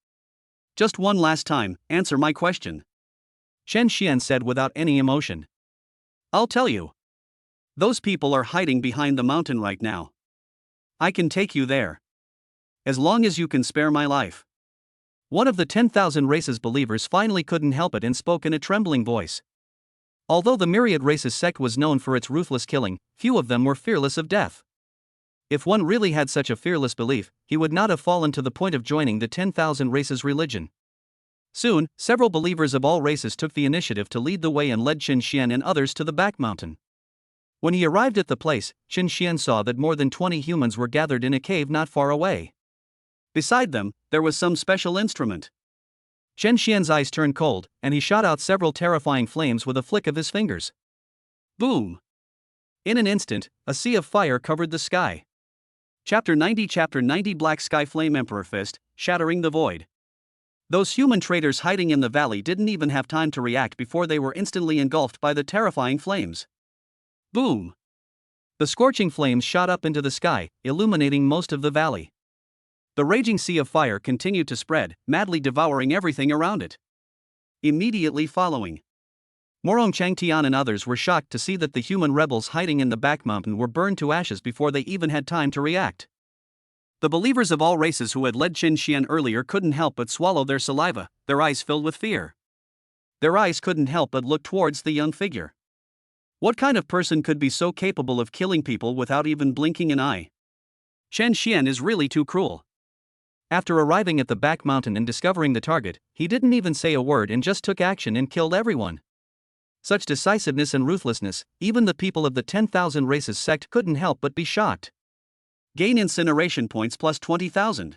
Just one last time, answer my question. Chen Xian said without any emotion. I'll tell you. Those people are hiding behind the mountain right now. I can take you there. As long as you can spare my life. One of the 10,000 races believers finally couldn't help it and spoke in a trembling voice. Although the myriad races sect was known for its ruthless killing, few of them were fearless of death. If one really had such a fearless belief, he would not have fallen to the point of joining the 10,000 races religion. Soon, several believers of all races took the initiative to lead the way and led Chen Xian and others to the back mountain. When he arrived at the place, Chen Xian saw that more than 20 humans were gathered in a cave not far away. Beside them, there was some special instrument. Chen Xian's eyes turned cold, and he shot out several terrifying flames with a flick of his fingers. Boom! In an instant, a sea of fire covered the sky. Chapter 90 Black Sky Flame Emperor Fist, shattering the void. Those human traitors hiding in the valley didn't even have time to react before they were instantly engulfed by the terrifying flames. Boom! The scorching flames shot up into the sky, illuminating most of the valley. The raging sea of fire continued to spread, madly devouring everything around it. Immediately following, Morong Changtian and others were shocked to see that the human rebels hiding in the back mountain were burned to ashes before they even had time to react. The believers of all races who had led Chen Xian earlier couldn't help but swallow their saliva, their eyes filled with fear. Their eyes couldn't help but look towards the young figure. What kind of person could be so capable of killing people without even blinking an eye? Chen Xian is really too cruel. After arriving at the back mountain and discovering the target, he didn't even say a word and just took action and killed everyone. Such decisiveness and ruthlessness, even the people of the 10,000 races sect couldn't help but be shocked. Gain incineration points plus 20,000.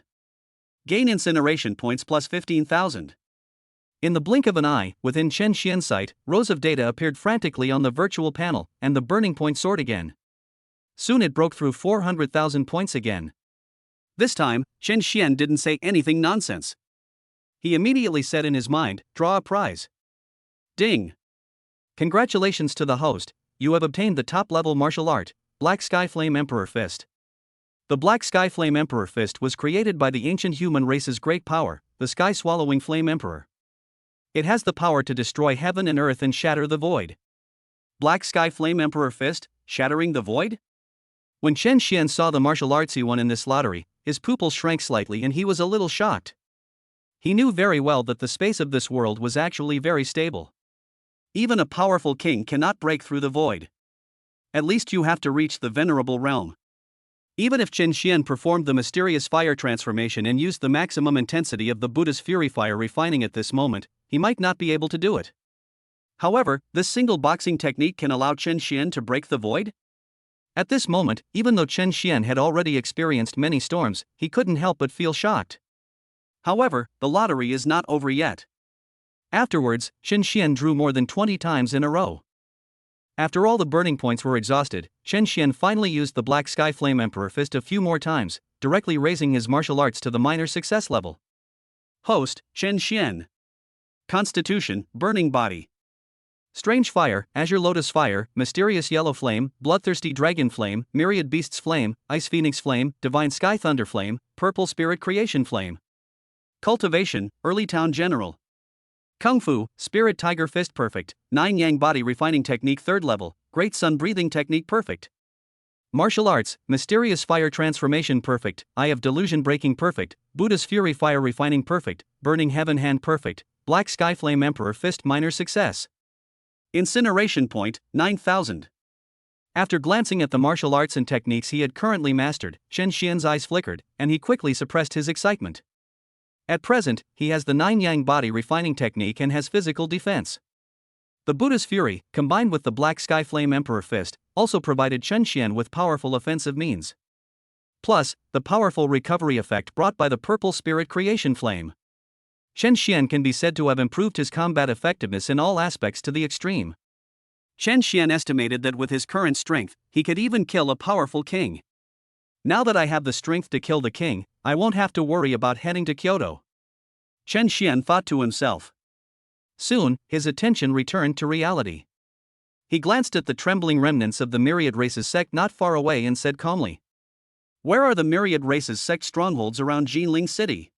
Gain incineration points plus 15,000. In the blink of an eye, within Chen Xian's sight, rows of data appeared frantically on the virtual panel, and the burning point soared again. Soon it broke through 400,000 points again. This time, Chen Xian didn't say anything nonsense. He immediately said in his mind, "Draw a prize." Ding! Congratulations to the host, you have obtained the top-level martial art, Black Sky Flame Emperor Fist. The Black Sky Flame Emperor Fist was created by the ancient human race's great power, the Sky-Swallowing Flame Emperor. It has the power to destroy heaven and earth and shatter the void. Black Sky Flame Emperor Fist, shattering the void? When Chen Xian saw the martial arts he won in this lottery, his pupils shrank slightly and he was a little shocked. He knew very well that the space of this world was actually very stable. Even a powerful king cannot break through the void. At least you have to reach the venerable realm. Even if Chen Xian performed the mysterious fire transformation and used the maximum intensity of the Buddha's fury fire refining at this moment, he might not be able to do it. However, this single boxing technique can allow Chen Xian to break the void? At this moment, even though Chen Xian had already experienced many storms, he couldn't help but feel shocked. However, the lottery is not over yet. Afterwards, Chen Xian drew more than 20 times in a row. After all the burning points were exhausted, Chen Xian finally used the Black Sky Flame Emperor Fist a few more times, directly raising his martial arts to the minor success level. Host, Chen Xian. Constitution, Burning Body. Strange Fire, Azure Lotus Fire, Mysterious Yellow Flame, Bloodthirsty Dragon Flame, Myriad Beasts Flame, Ice Phoenix Flame, Divine Sky Thunder Flame, Purple Spirit Creation Flame. Cultivation, Early Town General. Kung Fu, Spirit Tiger Fist Perfect, 9 Yang Body Refining Technique 3rd Level, Great Sun Breathing Technique Perfect. Martial Arts, Mysterious Fire Transformation Perfect, Eye of Delusion Breaking Perfect, Buddha's Fury Fire Refining Perfect, Burning Heaven Hand Perfect, Black Sky Flame Emperor Fist Minor Success. Incineration Point, 9,000. After glancing at the martial arts and techniques he had currently mastered, Chen Xian's eyes flickered, and he quickly suppressed his excitement. At present, he has the 9 Yang Body Refining Technique and has physical defense. The Buddha's Fury, combined with the Black Sky Flame Emperor Fist, also provided Chen Xian with powerful offensive means. Plus, the powerful recovery effect brought by the Purple Spirit Creation Flame. Chen Xian can be said to have improved his combat effectiveness in all aspects to the extreme. Chen Xian estimated that with his current strength, he could even kill a powerful king. Now that I have the strength to kill the king, I won't have to worry about heading to Kyoto. Chen Xian thought to himself. Soon, his attention returned to reality. He glanced at the trembling remnants of the Myriad Races sect not far away and said calmly, "Where are the Myriad Races sect strongholds around Ginling City?"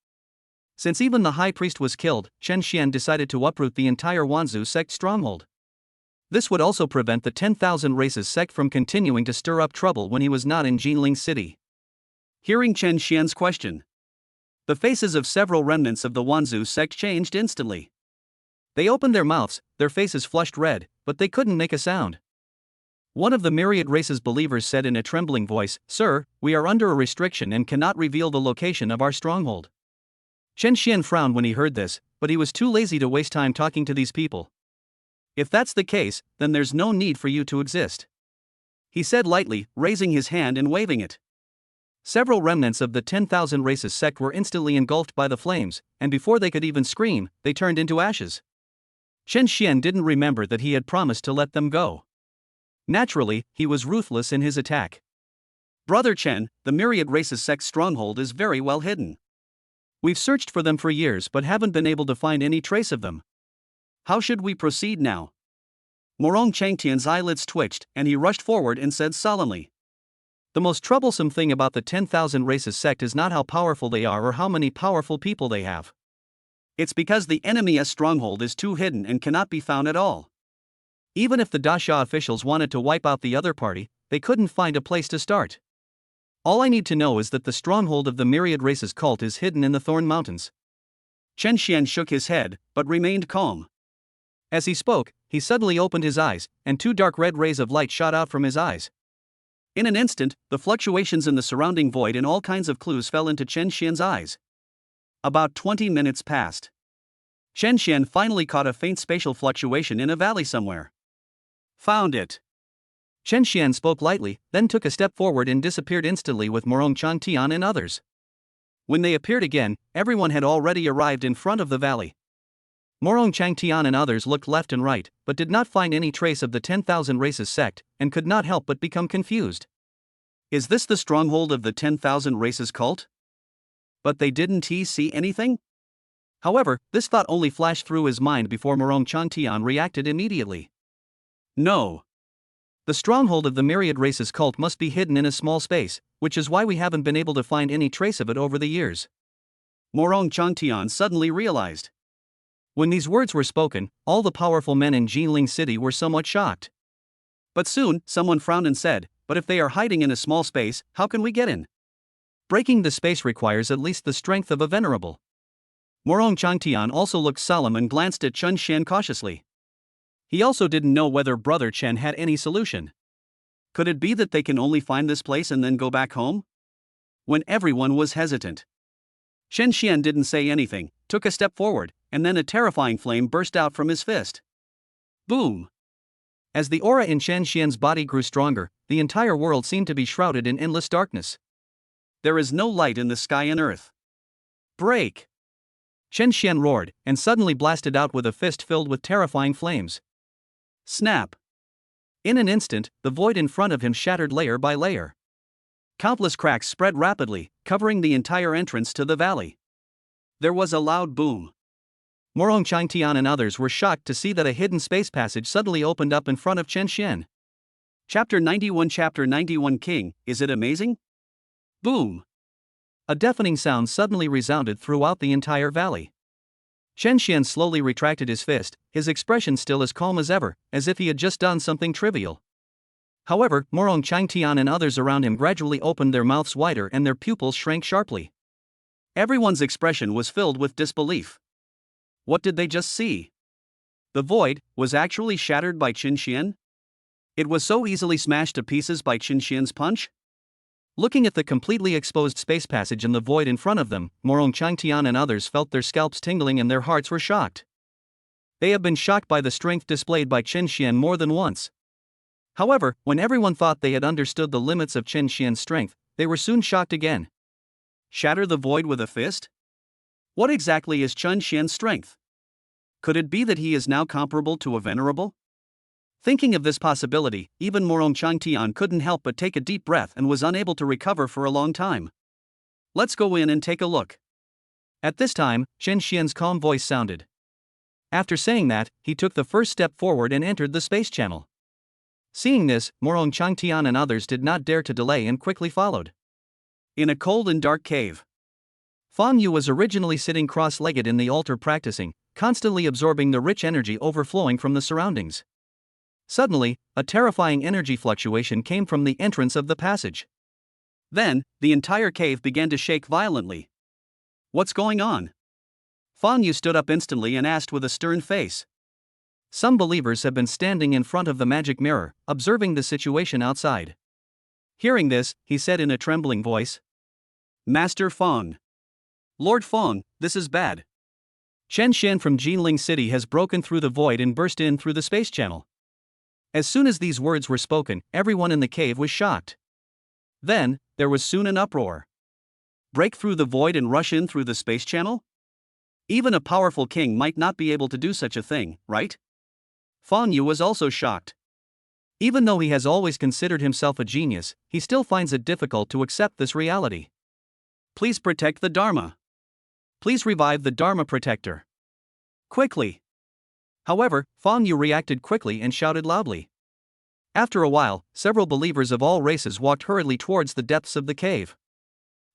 Since even the high priest was killed, Chen Xian decided to uproot the entire Wanzhou sect stronghold. This would also prevent the 10,000 Races sect from continuing to stir up trouble when he was not in Ginling City. Hearing Chen Xian's question, the faces of several remnants of the Wanzhou sect changed instantly. They opened their mouths, their faces flushed red, but they couldn't make a sound. One of the Myriad Races believers said in a trembling voice, "Sir, we are under a restriction and cannot reveal the location of our stronghold." Chen Xian frowned when he heard this, but he was too lazy to waste time talking to these people. "If that's the case, then there's no need for you to exist," he said lightly, raising his hand and waving it. Several remnants of the 10,000 Races sect were instantly engulfed by the flames, and before they could even scream, they turned into ashes. Chen Xian didn't remember that he had promised to let them go. Naturally, he was ruthless in his attack. "Brother Chen, the Myriad Races sect stronghold is very well hidden. We've searched for them for years but haven't been able to find any trace of them. How should we proceed now?" Morong Changtian's eyelids twitched, and he rushed forward and said solemnly, "The most troublesome thing about the 10,000 Races sect is not how powerful they are or how many powerful people they have. It's because the enemy's stronghold is too hidden and cannot be found at all. Even if the Dasha officials wanted to wipe out the other party, they couldn't find a place to start. All I need to know is that the stronghold of the Myriad Races cult is hidden in the Thorn Mountains." Chen Xian shook his head, but remained calm. As he spoke, he suddenly opened his eyes, and 2 dark red rays of light shot out from his eyes. In an instant, the fluctuations in the surrounding void and all kinds of clues fell into Chen Xian's eyes. About 20 minutes passed. Chen Xian finally caught a faint spatial fluctuation in a valley somewhere. "Found it." Chen Xian spoke lightly, then took a step forward and disappeared instantly with Morong Changtian and others. When they appeared again, everyone had already arrived in front of the valley. Morong Changtian and others looked left and right, but did not find any trace of the 10,000 races sect, and could not help but become confused. Is this the stronghold of the 10,000 races cult? But they didn't see anything? However, this thought only flashed through his mind before Morong Changtian reacted immediately. No. The stronghold of the myriad races cult must be hidden in a small space, which is why we haven't been able to find any trace of it over the years. Morong Changtian suddenly realized. When these words were spoken, all the powerful men in Ginling City were somewhat shocked. But soon, someone frowned and said, "But if they are hiding in a small space, how can we get in? Breaking the space requires at least the strength of a venerable." Morong Changtian also looked solemn and glanced at Chen Xian cautiously. He also didn't know whether Brother Chen had any solution. Could it be that they can only find this place and then go back home? When everyone was hesitant, Chen Xian didn't say anything, took a step forward, and then a terrifying flame burst out from his fist. Boom! As the aura in Chen Xian's body grew stronger, the entire world seemed to be shrouded in endless darkness. There is no light in the sky and earth. Break! Chen Xian roared, and suddenly blasted out with a fist filled with terrifying flames. Snap! In an instant, the void in front of him shattered layer by layer. Countless cracks spread rapidly, covering the entire entrance to the valley. There was a loud boom. Morong Changtian and others were shocked to see that a hidden space passage suddenly opened up in front of Chen Xian. Chapter 91 King, is it amazing? Boom! A deafening sound suddenly resounded throughout the entire valley. Chen Xian slowly retracted his fist, his expression still as calm as ever, as if he had just done something trivial. However, Morong Changtian and others around him gradually opened their mouths wider and their pupils shrank sharply. Everyone's expression was filled with disbelief. What did they just see? The void was actually shattered by Chen Xian? It was so easily smashed to pieces by Chen Xian's punch? Looking at the completely exposed space passage in the void in front of them, Morong Changtian and others felt their scalps tingling and their hearts were shocked. They have been shocked by the strength displayed by Chen Xian more than once. However, when everyone thought they had understood the limits of Chen Xian's strength, they were soon shocked again. Shatter the void with a fist? What exactly is Chen Xian's strength? Could it be that he is now comparable to a venerable? Thinking of this possibility, even Morong Changtian couldn't help but take a deep breath and was unable to recover for a long time. Let's go in and take a look. At this time, Chen Xian's calm voice sounded. After saying that, he took the first step forward and entered the space channel. Seeing this, Morong Changtian and others did not dare to delay and quickly followed. In a cold and dark cave, Fan Yu was originally sitting cross-legged in the altar practicing, constantly absorbing the rich energy overflowing from the surroundings. Suddenly, a terrifying energy fluctuation came from the entrance of the passage. Then, the entire cave began to shake violently. What's going on? Fan Yu stood up instantly and asked with a stern face. Some believers have been standing in front of the magic mirror, observing the situation outside. Hearing this, he said in a trembling voice, "Master Feng. Lord Feng, this is bad. Chen Xian from Ginling City has broken through the void and burst in through the space channel." As soon as these words were spoken, everyone in the cave was shocked. Then, there was soon an uproar. Break through the void and rush in through the space channel? Even a powerful king might not be able to do such a thing, right? Fan Yu was also shocked. Even though he has always considered himself a genius, he still finds it difficult to accept this reality. Please protect the Dharma. Please revive the Dharma protector. Quickly. However, Fan Yu reacted quickly and shouted loudly. After a while, several believers of all races walked hurriedly towards the depths of the cave.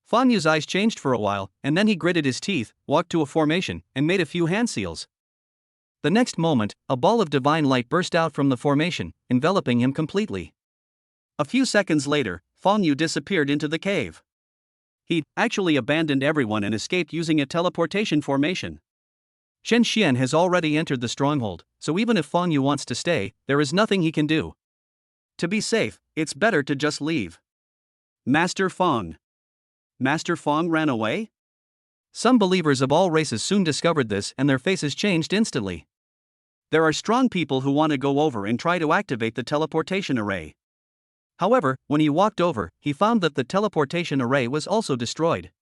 Fan Yu's eyes changed for a while, and then he gritted his teeth, walked to a formation, and made a few hand seals. The next moment, a ball of divine light burst out from the formation, enveloping him completely. A few seconds later, Fan Yu disappeared into the cave. He actually abandoned everyone and escaped using a teleportation formation. Chen Xian has already entered the stronghold, so even if Fan Yu wants to stay, there is nothing he can do. To be safe, it's better to just leave. Master Feng. Master Feng ran away? Some believers of all races soon discovered this and their faces changed instantly. There are strong people who want to go over and try to activate the teleportation array. However, when he walked over, he found that the teleportation array was also destroyed.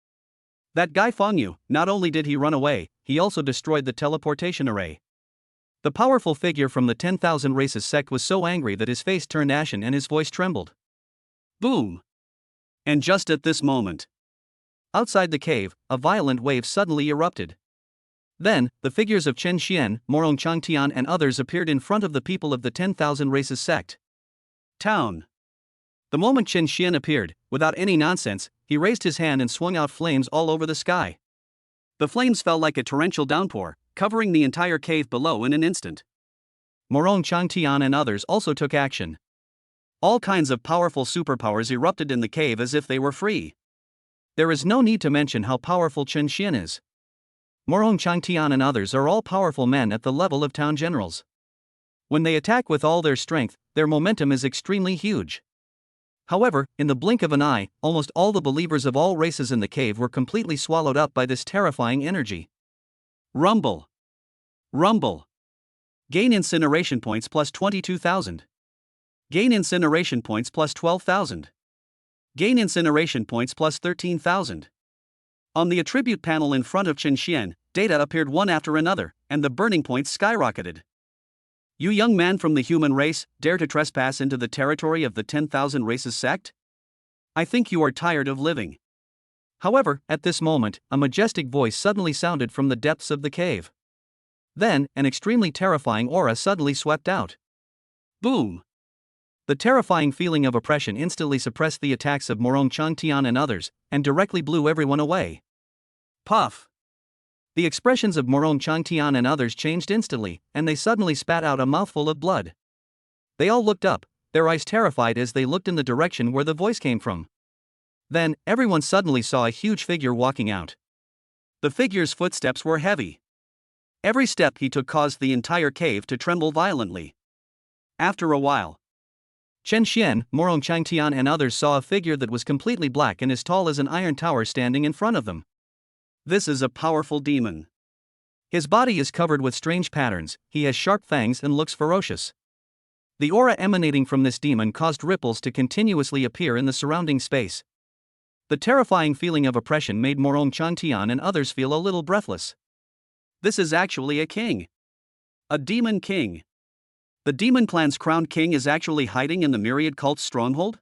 That guy Feng Yu, not only did he run away, he also destroyed the teleportation array. The powerful figure from the 10,000 Races sect was so angry that his face turned ashen and his voice trembled. Boom! And just at this moment, outside the cave, a violent wave suddenly erupted. Then, the figures of Chen Xian, Morong Changtian and others appeared in front of the people of the 10,000 Races sect. Town. The moment Chen Xian appeared, without any nonsense, he raised his hand and swung out flames all over the sky. The flames fell like a torrential downpour, covering the entire cave below in an instant. Morong Changtian and others also took action. All kinds of powerful superpowers erupted in the cave as if they were free. There is no need to mention how powerful Chen Xian is. Morong Changtian and others are all powerful men at the level of town generals. When they attack with all their strength, their momentum is extremely huge. However, in the blink of an eye, almost all the believers of all races in the cave were completely swallowed up by this terrifying energy. Rumble. Rumble. Gain incineration points plus 22,000. Gain incineration points plus 12,000. Gain incineration points plus 13,000. On the attribute panel in front of Chen Xian, data appeared one after another, and the burning points skyrocketed. You young man from the human race, dare to trespass into the territory of the 10,000 Races sect? I think you are tired of living. However, at this moment, a majestic voice suddenly sounded from the depths of the cave. Then, an extremely terrifying aura suddenly swept out. Boom! The terrifying feeling of oppression instantly suppressed the attacks of Morong Changtian and others, and directly blew everyone away. Puff! The expressions of Morong Changtian and others changed instantly, and they suddenly spat out a mouthful of blood. They all looked up, their eyes terrified as they looked in the direction where the voice came from. Then, everyone suddenly saw a huge figure walking out. The figure's footsteps were heavy. Every step he took caused the entire cave to tremble violently. After a while, Chen Xian, Morong Changtian and others saw a figure that was completely black and as tall as an iron tower standing in front of them. This is a powerful demon. His body is covered with strange patterns, he has sharp fangs and looks ferocious. The aura emanating from this demon caused ripples to continuously appear in the surrounding space. The terrifying feeling of oppression made Morong Changtian and others feel a little breathless. This is actually a king. A demon king. The demon clan's crowned king is actually hiding in the myriad cult's stronghold?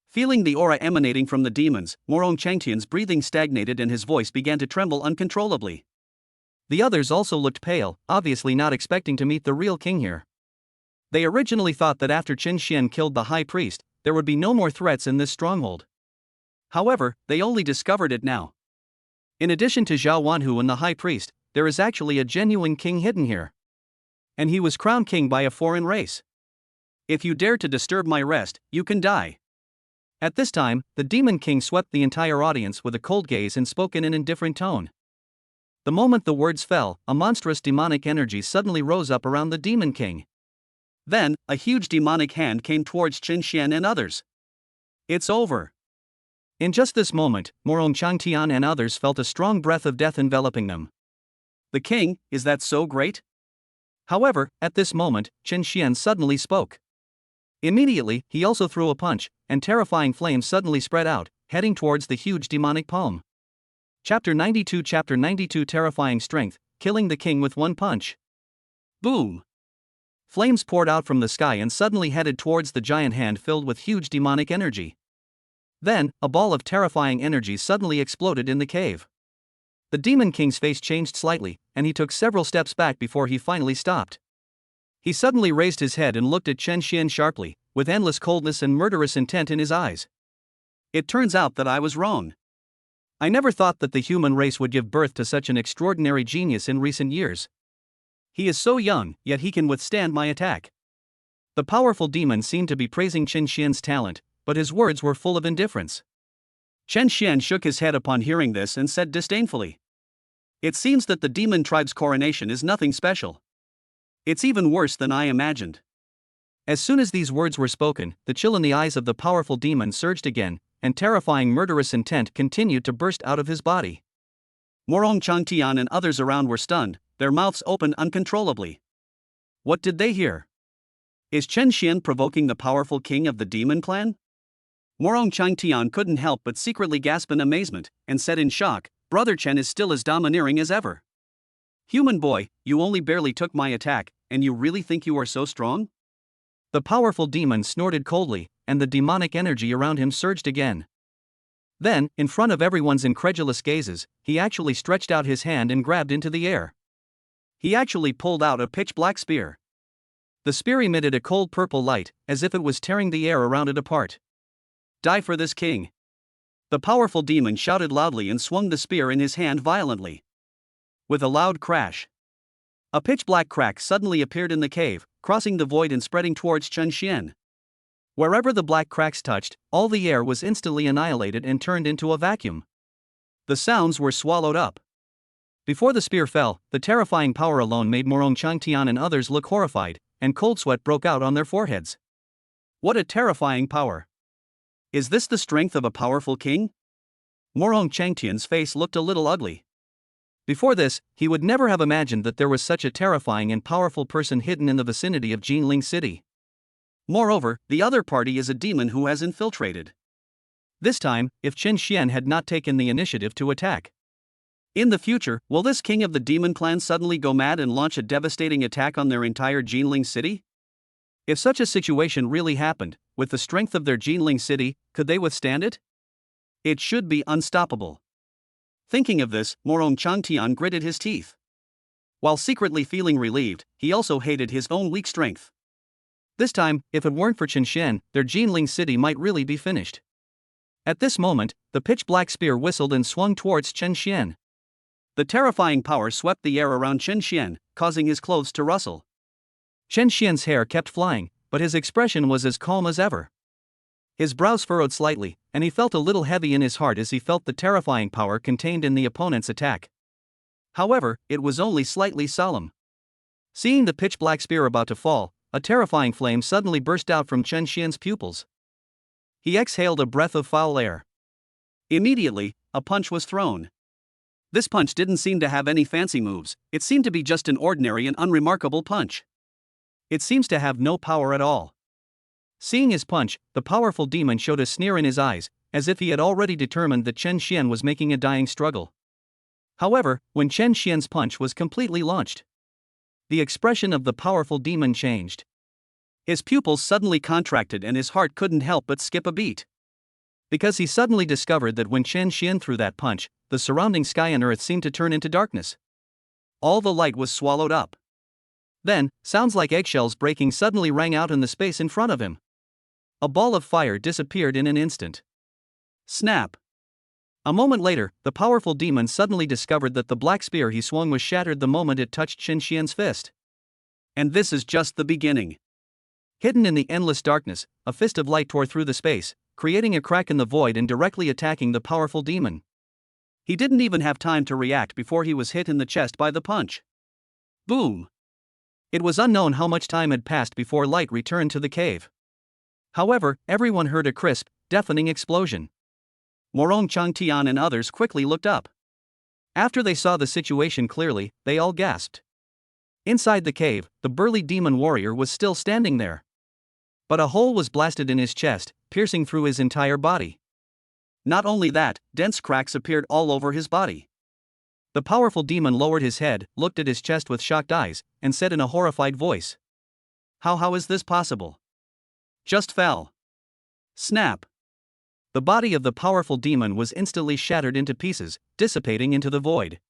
Feeling the aura emanating from the demons, Morong Changtian's breathing stagnated and his voice began to tremble uncontrollably. The others also looked pale, obviously not expecting to meet the real king here. They originally thought that after Chen Xian killed the high priest, there would be no more threats in this stronghold. However, they only discovered it now. In addition to Zhao Wanhu and the high priest, there is actually a genuine king hidden here. And he was crowned king by a foreign race. If you dare to disturb my rest, you can die. At this time, the demon king swept the entire audience with a cold gaze and spoke in an indifferent tone. The moment the words fell, a monstrous demonic energy suddenly rose up around the demon king. Then, a huge demonic hand came towards Chen Xian and others. It's over. In just this moment, Morong Changtian and others felt a strong breath of death enveloping them. The king, is that so great? However, at this moment, Chen Xian suddenly spoke. Immediately, he also threw a punch, and terrifying flames suddenly spread out, heading towards the huge demonic palm. Chapter 92 Terrifying Strength, killing the king with one punch. Boom! Flames poured out from the sky and suddenly headed towards the giant hand filled with huge demonic energy. Then, a ball of terrifying energy suddenly exploded in the cave. The demon king's face changed slightly, and he took several steps back before he finally stopped. He suddenly raised his head and looked at Chen Xian sharply, with endless coldness and murderous intent in his eyes. It turns out that I was wrong. I never thought that the human race would give birth to such an extraordinary genius in recent years. He is so young, yet he can withstand my attack. The powerful demon seemed to be praising Chen Xian's talent, but his words were full of indifference. Chen Xian shook his head upon hearing this and said disdainfully, "It seems that the demon tribe's coronation is nothing special. It's even worse than I imagined." As soon as these words were spoken, the chill in the eyes of the powerful demon surged again, and terrifying murderous intent continued to burst out of his body. Morong Changtian and others around were stunned, their mouths opened uncontrollably. What did they hear? Is Chen Xian provoking the powerful king of the demon clan? Morong Changtian couldn't help but secretly gasp in amazement, and said in shock, "Brother Chen is still as domineering as ever. Human boy, you only barely took my attack, and you really think you are so strong? The powerful demon snorted coldly, and the demonic energy around him surged again. Then, in front of everyone's incredulous gazes, he actually stretched out his hand and grabbed into the air. He actually pulled out a pitch-black spear. The spear emitted a cold purple light, as if it was tearing the air around it apart. Die for this king! The powerful demon shouted loudly and swung the spear in his hand violently. With a loud crash, a pitch-black crack suddenly appeared in the cave, crossing the void and spreading towards Chen Xian. Wherever the black cracks touched, all the air was instantly annihilated and turned into a vacuum. The sounds were swallowed up. Before the spear fell, the terrifying power alone made Morong Changtian and others look horrified, and cold sweat broke out on their foreheads. What a terrifying power! Is this the strength of a powerful king? Morong Changtian's face looked a little ugly. Before this, he would never have imagined that there was such a terrifying and powerful person hidden in the vicinity of Ginling City. Moreover, the other party is a demon who has infiltrated. This time, if Chen Xian had not taken the initiative to attack. In the future, will this king of the demon clan suddenly go mad and launch a devastating attack on their entire Ginling City? If such a situation really happened, with the strength of their Ginling City, could they withstand it? It should be unstoppable. Thinking of this, Morong Changtian gritted his teeth. While secretly feeling relieved, he also hated his own weak strength. This time, if it weren't for Chen Xian, their Ginling City might really be finished. At this moment, the pitch-black spear whistled and swung towards Chen Xian. The terrifying power swept the air around Chen Xian, causing his clothes to rustle. Chen Xian's hair kept flying, but his expression was as calm as ever. His brows furrowed slightly, and he felt a little heavy in his heart as he felt the terrifying power contained in the opponent's attack. However, it was only slightly solemn. Seeing the pitch-black spear about to fall, a terrifying flame suddenly burst out from Chen Xian's pupils. He exhaled a breath of foul air. Immediately, a punch was thrown. This punch didn't seem to have any fancy moves, it seemed to be just an ordinary and unremarkable punch. It seems to have no power at all. Seeing his punch, the powerful demon showed a sneer in his eyes, as if he had already determined that Chen Xian was making a dying struggle. However, when Chen Xian's punch was completely launched, the expression of the powerful demon changed. His pupils suddenly contracted and his heart couldn't help but skip a beat. Because he suddenly discovered that when Chen Xian threw that punch, the surrounding sky and earth seemed to turn into darkness. All the light was swallowed up. Then, sounds like eggshells breaking suddenly rang out in the space in front of him. A ball of fire disappeared in an instant. Snap! A moment later, the powerful demon suddenly discovered that the black spear he swung was shattered the moment it touched Chen Xian's fist. And this is just the beginning. Hidden in the endless darkness, a fist of light tore through the space, creating a crack in the void and directly attacking the powerful demon. He didn't even have time to react before he was hit in the chest by the punch. Boom! It was unknown how much time had passed before light returned to the cave. However, everyone heard a crisp, deafening explosion. Morong Changtian and others quickly looked up. After they saw the situation clearly, they all gasped. Inside the cave, the burly demon warrior was still standing there. But a hole was blasted in his chest, piercing through his entire body. Not only that, dense cracks appeared all over his body. The powerful demon lowered his head, looked at his chest with shocked eyes, and said in a horrified voice, How is this possible? Just fell. Snap! The body of the powerful demon was instantly shattered into pieces, dissipating into the void.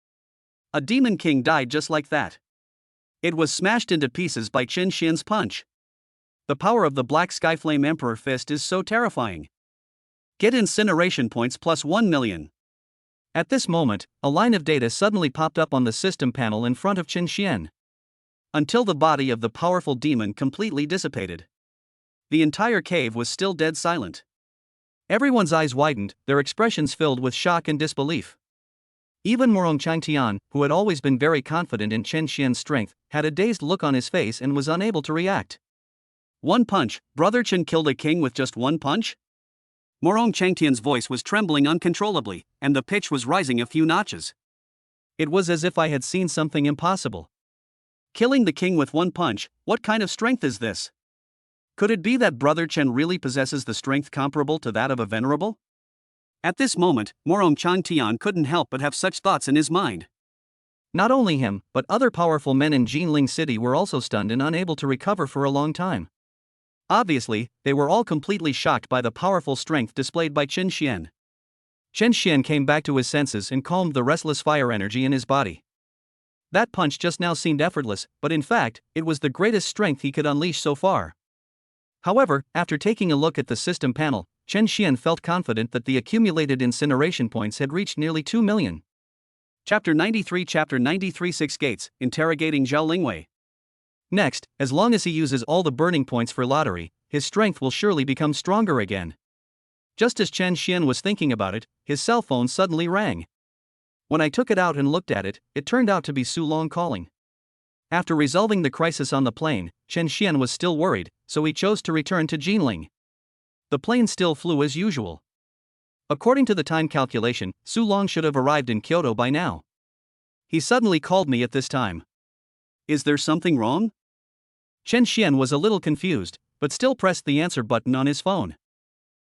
A demon king died just like that. It was smashed into pieces by Chen Xian's punch. The power of the Black Skyflame Emperor Fist is so terrifying. Get incineration points plus 1 million. At this moment, a line of data suddenly popped up on the system panel in front of Chen Xian. Until the body of the powerful demon completely dissipated. The entire cave was still dead silent. Everyone's eyes widened, their expressions filled with shock and disbelief. Even Morong Changtian, who had always been very confident in Chen Xian's strength, had a dazed look on his face and was unable to react. One punch, Brother Chen killed a king with just one punch? Morong Changtian's voice was trembling uncontrollably, and the pitch was rising a few notches. It was as if I had seen something impossible. Killing the king with one punch, what kind of strength is this? Could it be that Brother Chen really possesses the strength comparable to that of a venerable? At this moment, Morong Changtian couldn't help but have such thoughts in his mind. Not only him, but other powerful men in Ginling City were also stunned and unable to recover for a long time. Obviously, they were all completely shocked by the powerful strength displayed by Chen Xian. Chen Xian came back to his senses and calmed the restless fire energy in his body. That punch just now seemed effortless, but in fact, it was the greatest strength he could unleash so far. However, after taking a look at the system panel, Chen Xian felt confident that the accumulated incineration points had reached nearly 2 million. Chapter 93 Six Gates, Interrogating Zhao Lingwei. Next, as long as he uses all the burning points for lottery, his strength will surely become stronger again. Just as Chen Xian was thinking about it, his cell phone suddenly rang. When I took it out and looked at it, it turned out to be Su Long calling. After resolving the crisis on the plane, Chen Xian was still worried, so he chose to return to Ginling. The plane still flew as usual. According to the time calculation, Su Long should have arrived in Kyoto by now. He suddenly called me at this time. Is there something wrong? Chen Xian was a little confused, but still pressed the answer button on his phone.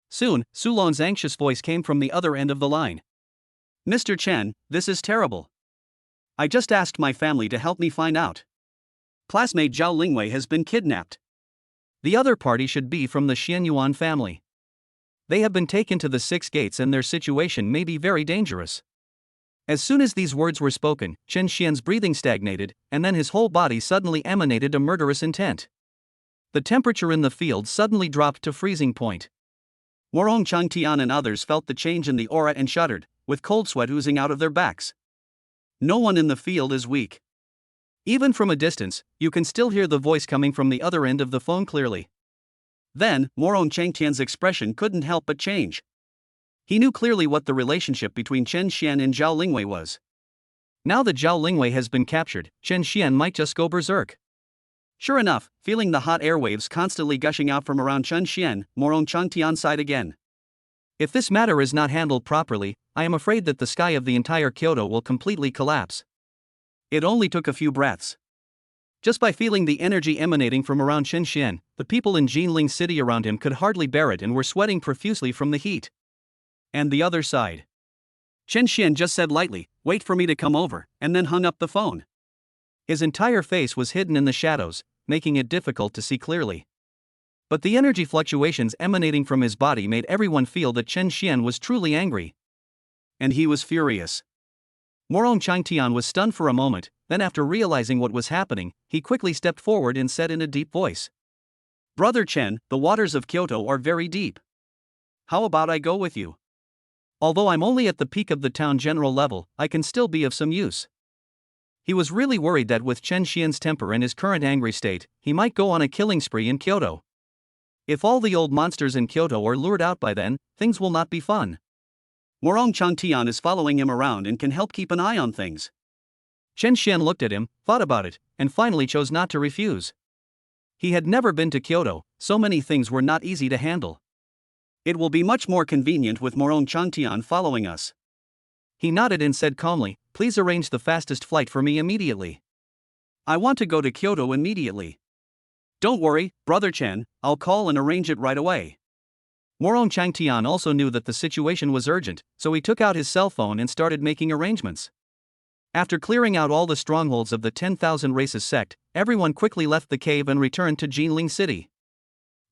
Soon, Su Long's anxious voice came from the other end of the line. Mr. Chen, this is terrible. I just asked my family to help me find out. Classmate Zhao Lingwei has been kidnapped. The other party should be from the Xianyuan family. They have been taken to the Six Gates and their situation may be very dangerous. As soon as these words were spoken, Chen Xian's breathing stagnated, and then his whole body suddenly emanated a murderous intent. The temperature in the field suddenly dropped to freezing point. Morong Changtian and others felt the change in the aura and shuddered, with cold sweat oozing out of their backs. No one in the field is weak. Even from a distance, you can still hear the voice coming from the other end of the phone clearly. Then, Morong Changtian's expression couldn't help but change. He knew clearly what the relationship between Chen Xian and Zhao Lingwei was. Now that Zhao Lingwei has been captured, Chen Xian might just go berserk. Sure enough, feeling the hot airwaves constantly gushing out from around Chen Xian, Morong Changtian sighed again. If this matter is not handled properly, I am afraid that the sky of the entire Kyoto will completely collapse. It only took a few breaths. Just by feeling the energy emanating from around Chen Xian, the people in Ginling City around him could hardly bear it and were sweating profusely from the heat. And the other side. Chen Xian just said lightly, "Wait for me to come over," and then hung up the phone. His entire face was hidden in the shadows, making it difficult to see clearly. But the energy fluctuations emanating from his body made everyone feel that Chen Xian was truly angry. And he was furious. Morong Changtian was stunned for a moment, then after realizing what was happening, he quickly stepped forward and said in a deep voice. Brother Chen, the waters of Kyoto are very deep. How about I go with you? Although I'm only at the peak of the town general level, I can still be of some use. He was really worried that with Chen Xian's temper and his current angry state, he might go on a killing spree in Kyoto. If all the old monsters in Kyoto are lured out by then, things will not be fun. Morong Changtian is following him around and can help keep an eye on things. Chen Xian looked at him, thought about it, and finally chose not to refuse. He had never been to Kyoto, so many things were not easy to handle. It will be much more convenient with Morong Changtian following us. He nodded and said calmly, "Please arrange the fastest flight for me immediately. I want to go to Kyoto immediately." "Don't worry, Brother Chen, I'll call and arrange it right away." Morong Changtian also knew that the situation was urgent, so he took out his cell phone and started making arrangements. After clearing out all the strongholds of the 10,000 Races sect, everyone quickly left the cave and returned to Ginling City.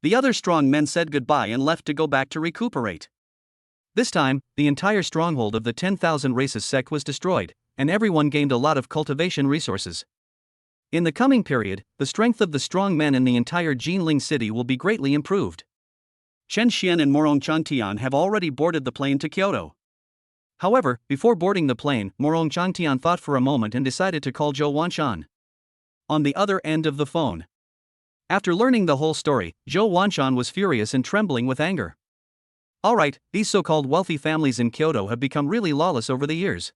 The other strong men said goodbye and left to go back to recuperate. This time, the entire stronghold of the 10,000 Races sect was destroyed, and everyone gained a lot of cultivation resources. In the coming period, the strength of the strong men in the entire Ginling City will be greatly improved. Chen Xian and Morong Changtian have already boarded the plane to Kyoto. However, before boarding the plane, Morong Changtian thought for a moment and decided to call Zhou Wanshan. On the other end of the phone. After learning the whole story, Zhou Wanshan was furious and trembling with anger. Alright, these so-called wealthy families in Kyoto have become really lawless over the years.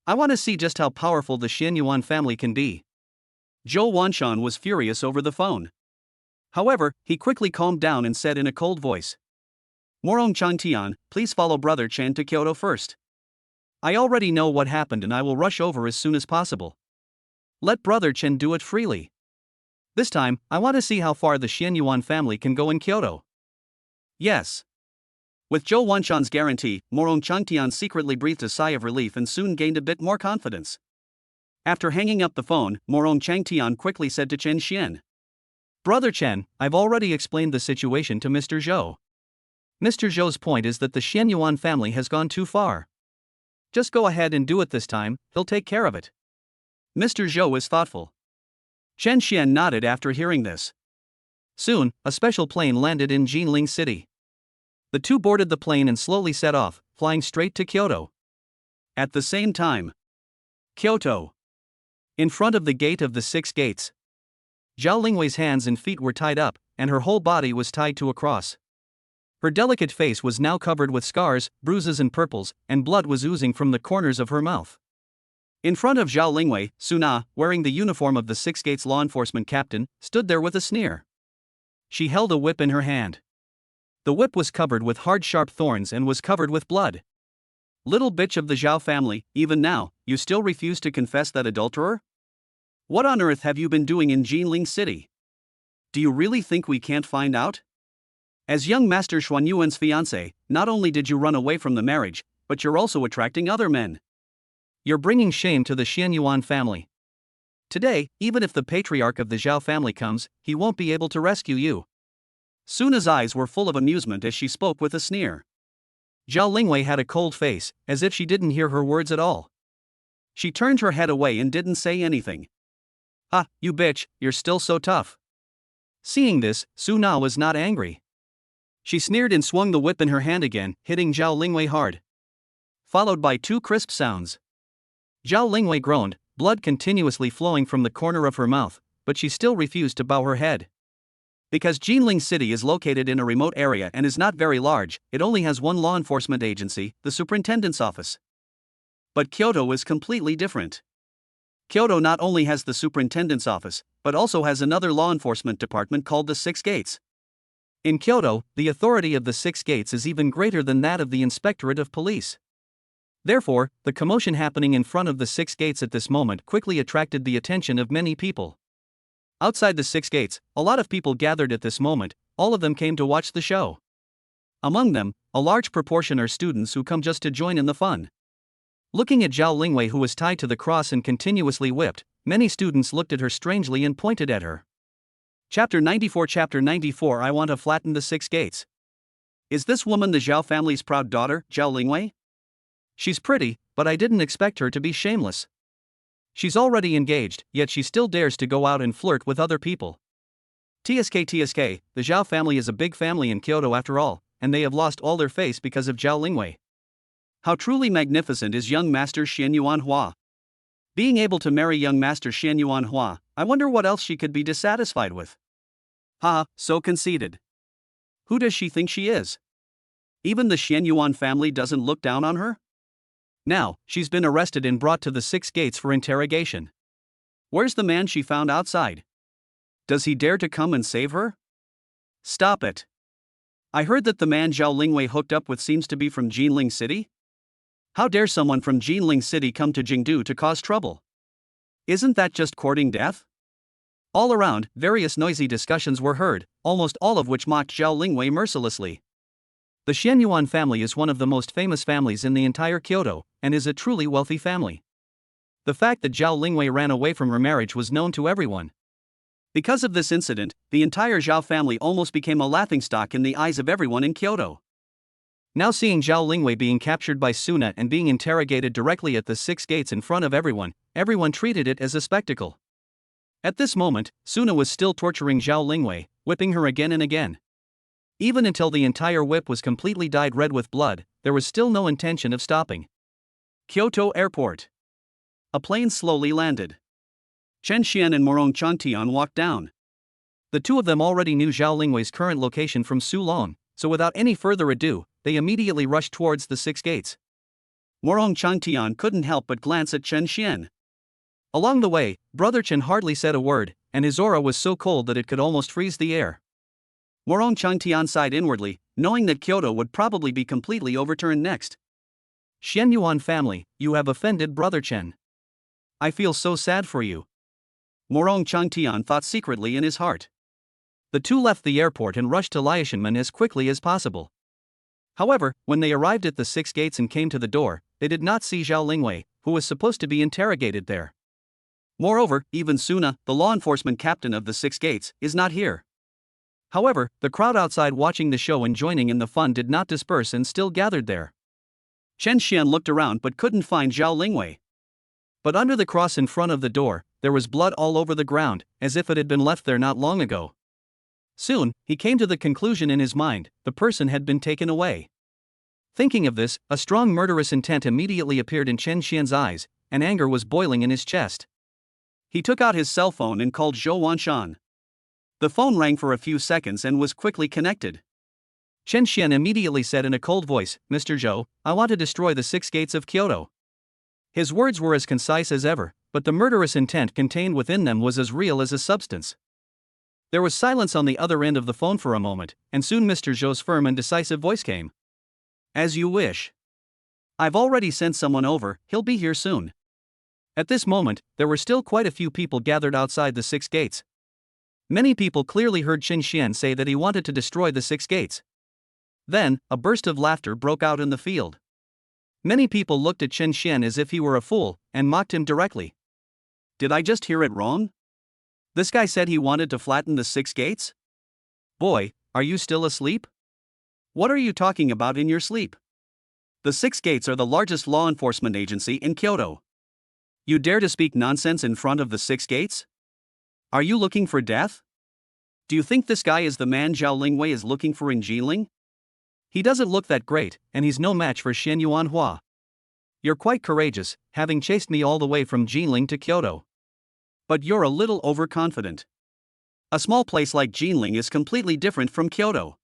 I want to see just how powerful the Xianyuan family can be. Zhou Wanshan was furious over the phone. However, he quickly calmed down and said in a cold voice. Morong Changtian, please follow Brother Chen to Kyoto first. I already know what happened and I will rush over as soon as possible. Let Brother Chen do it freely. This time, I want to see how far the Xianyuan family can go in Kyoto. Yes. With Zhou Wanshan's guarantee, Morong Changtian secretly breathed a sigh of relief and soon gained a bit more confidence. After hanging up the phone, Morong Changtian quickly said to Chen Xian. Brother Chen, I've already explained the situation to Mr. Zhou. Mr. Zhou's point is that the Xianyuan family has gone too far. Just go ahead and do it this time, he'll take care of it. Mr. Zhou is thoughtful. Chen Xian nodded after hearing this. Soon, a special plane landed in Ginling City. The two boarded the plane and slowly set off, flying straight to Kyoto. At the same time, Kyoto. In front of the gate of the 6 gates. Zhao Lingwei's hands and feet were tied up, and her whole body was tied to a cross. Her delicate face was now covered with scars, bruises and purples, and blood was oozing from the corners of her mouth. In front of Zhao Lingwei, Suna, wearing the uniform of the 6 gates law enforcement captain, stood there with a sneer. She held a whip in her hand. The whip was covered with hard sharp thorns and was covered with blood. Little bitch of the Zhao family, even now, you still refuse to confess that adulterer? What on earth have you been doing in Ginling City? Do you really think we can't find out? As young Master Xuanyuan's fiancé, not only did you run away from the marriage, but you're also attracting other men. You're bringing shame to the Xianyuan family. Today, even if the patriarch of the Zhao family comes, he won't be able to rescue you. Suna's eyes were full of amusement as she spoke with a sneer. Zhao Lingwei had a cold face, as if she didn't hear her words at all. She turned her head away and didn't say anything. Ah, you bitch, you're still so tough. Seeing this, Suna was not angry. She sneered and swung the whip in her hand again, hitting Zhao Lingwei hard. Followed by 2 crisp sounds. Zhao Lingwei groaned, blood continuously flowing from the corner of her mouth, but she still refused to bow her head. Because Ginling City is located in a remote area and is not very large, it only has one law enforcement agency, the superintendent's office. But Kyoto is completely different. Kyoto not only has the superintendent's office, but also has another law enforcement department called the 6 Gates. In Kyoto, the authority of the 6 Gates is even greater than that of the Inspectorate of Police. Therefore, the commotion happening in front of the 6 Gates at this moment quickly attracted the attention of many people. Outside the 6 Gates, a lot of people gathered at this moment, all of them came to watch the show. Among them, a large proportion are students who come just to join in the fun. Looking at Zhao Lingwei, who was tied to the cross and continuously whipped, many students looked at her strangely and pointed at her. Chapter 94 I want to flatten the 6 Gates. Is this woman the Zhao family's proud daughter, Zhao Lingwei? She's pretty, but I didn't expect her to be shameless. She's already engaged, yet she still dares to go out and flirt with other people. TSK, the Zhao family is a big family in Kyoto after all, and they have lost all their face because of Zhao Lingwei. How truly magnificent is young Master Xianyuan Hua. Being able to marry young Master Xianyuan Hua, I wonder what else she could be dissatisfied with. Ha, so conceited. Who does she think she is? Even the Xianyuan family doesn't look down on her? Now, she's been arrested and brought to the 6 Gates for interrogation. Where's the man she found outside? Does he dare to come and save her? Stop it. I heard that the man Zhao Lingwei hooked up with seems to be from Ginling City? How dare someone from Ginling City come to Jingdu to cause trouble? Isn't that just courting death? All around, various noisy discussions were heard, almost all of which mocked Zhao Lingwei mercilessly. The Xianyuan family is one of the most famous families in the entire Kyoto, and is a truly wealthy family. The fact that Zhao Lingwei ran away from her marriage was known to everyone. Because of this incident, the entire Zhao family almost became a laughingstock in the eyes of everyone in Kyoto. Now seeing Zhao Lingwei being captured by Suna and being interrogated directly at the 6 Gates in front of everyone treated it as a spectacle. At this moment, Suna was still torturing Zhao Lingwei, whipping her again and again. Even until the entire whip was completely dyed red with blood, there was still no intention of stopping. Kyoto Airport. A plane slowly landed. Chen Xian and Morong Changtian walked down. The two of them already knew Zhao Lingwei's current location from Sulong, so without any further ado, they immediately rushed towards the 6 Gates. Morong Changtian couldn't help but glance at Chen Xian. Along the way, Brother Chen hardly said a word, and his aura was so cold that it could almost freeze the air. Morong Changtian sighed inwardly, knowing that Kyoto would probably be completely overturned next. Xianyuan family, you have offended Brother Chen. I feel so sad for you. Morong Changtian thought secretly in his heart. The two left the airport and rushed to Liaishanmen as quickly as possible. However, when they arrived at the 6 Gates and came to the door, they did not see Zhao Lingwei, who was supposed to be interrogated there. Moreover, even Suna, the law enforcement captain of the Six Gates, is not here. However, the crowd outside watching the show and joining in the fun did not disperse and still gathered there. Chen Xian looked around but couldn't find Zhao Lingwei. But under the cross in front of the door, there was blood all over the ground, as if it had been left there not long ago. Soon, he came to the conclusion in his mind, the person had been taken away. Thinking of this, a strong murderous intent immediately appeared in Chen Xian's eyes, and anger was boiling in his chest. He took out his cell phone and called Zhou Wanshan. The phone rang for a few seconds and was quickly connected. Chen Xian immediately said in a cold voice, "Mr. Zhou, I want to destroy the Six Gates of Kyoto." His words were as concise as ever, but the murderous intent contained within them was as real as a substance. There was silence on the other end of the phone for a moment, and soon Mr. Zhou's firm and decisive voice came. "As you wish. I've already sent someone over, he'll be here soon." At this moment, there were still quite a few people gathered outside the Six Gates. Many people clearly heard Chen Xian say that he wanted to destroy the Six Gates. Then, a burst of laughter broke out in the field. Many people looked at Chen Xian as if he were a fool, and mocked him directly. "Did I just hear it wrong? This guy said he wanted to flatten the Six Gates? Boy, are you still asleep? What are you talking about in your sleep? The Six Gates are the largest law enforcement agency in Kyoto. You dare to speak nonsense in front of the Six Gates? Are you looking for death? Do you think this guy is the man Zhao Lingwei is looking for in Ginling? He doesn't look that great, and he's no match for Xian Yuanhua. You're quite courageous, having chased me all the way from Ginling to Kyoto. But you're a little overconfident. A small place like Ginling is completely different from Kyoto."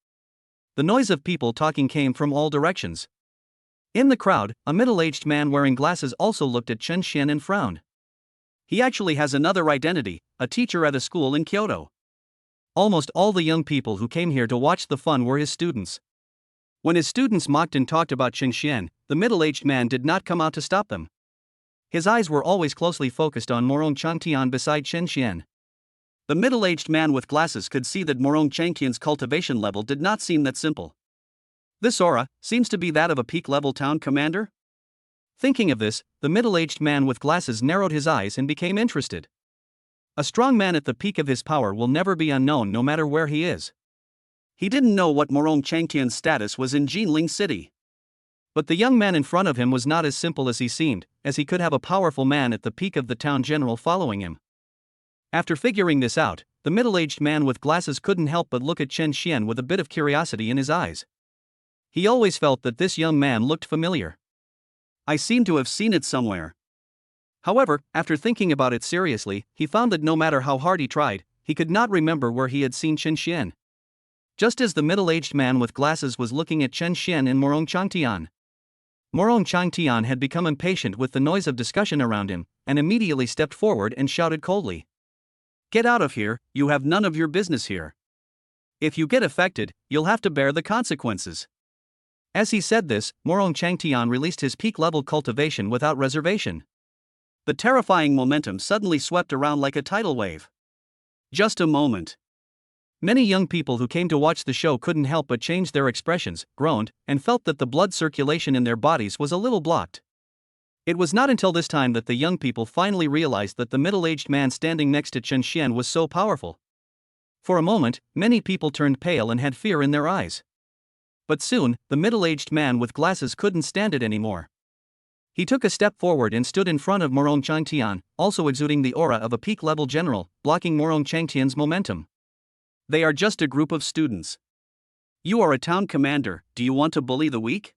The noise of people talking came from all directions. In the crowd, a middle-aged man wearing glasses also looked at Chen Xian and frowned. He actually has another identity, a teacher at a school in Kyoto. Almost all the young people who came here to watch the fun were his students. When his students mocked and talked about Chen Xian, the middle-aged man did not come out to stop them. His eyes were always closely focused on Morong Changtian beside Chen Xian. The middle-aged man with glasses could see that Morong Changtian's cultivation level did not seem that simple. This aura seems to be that of a peak-level town commander? Thinking of this, the middle-aged man with glasses narrowed his eyes and became interested. A strong man at the peak of his power will never be unknown no matter where he is. He didn't know what Morong Changtian's status was in Jinling City. But the young man in front of him was not as simple as he seemed, as he could have a powerful man at the peak of the town general following him. After figuring this out, the middle-aged man with glasses couldn't help but look at Chen Xian with a bit of curiosity in his eyes. He always felt that this young man looked familiar. I seem to have seen it somewhere. However, after thinking about it seriously, he found that no matter how hard he tried, he could not remember where he had seen Chen Xian. Just as the middle-aged man with glasses was looking at Chen Xian and Morong Changtian. Morong Changtian had become impatient with the noise of discussion around him, and immediately stepped forward and shouted coldly. "Get out of here, you have none of your business here. If you get affected, you'll have to bear the consequences." As he said this, Morong Changtian released his peak-level cultivation without reservation. The terrifying momentum suddenly swept around like a tidal wave. Just a moment. Many young people who came to watch the show couldn't help but change their expressions, groaned, and felt that the blood circulation in their bodies was a little blocked. It was not until this time that the young people finally realized that the middle-aged man standing next to Chen Xian was so powerful. For a moment, many people turned pale and had fear in their eyes. But soon, the middle-aged man with glasses couldn't stand it anymore. He took a step forward and stood in front of Morong Changtian, also exuding the aura of a peak-level general, blocking Morong Changtian's momentum. "They are just a group of students. You are a town commander, do you want to bully the weak?"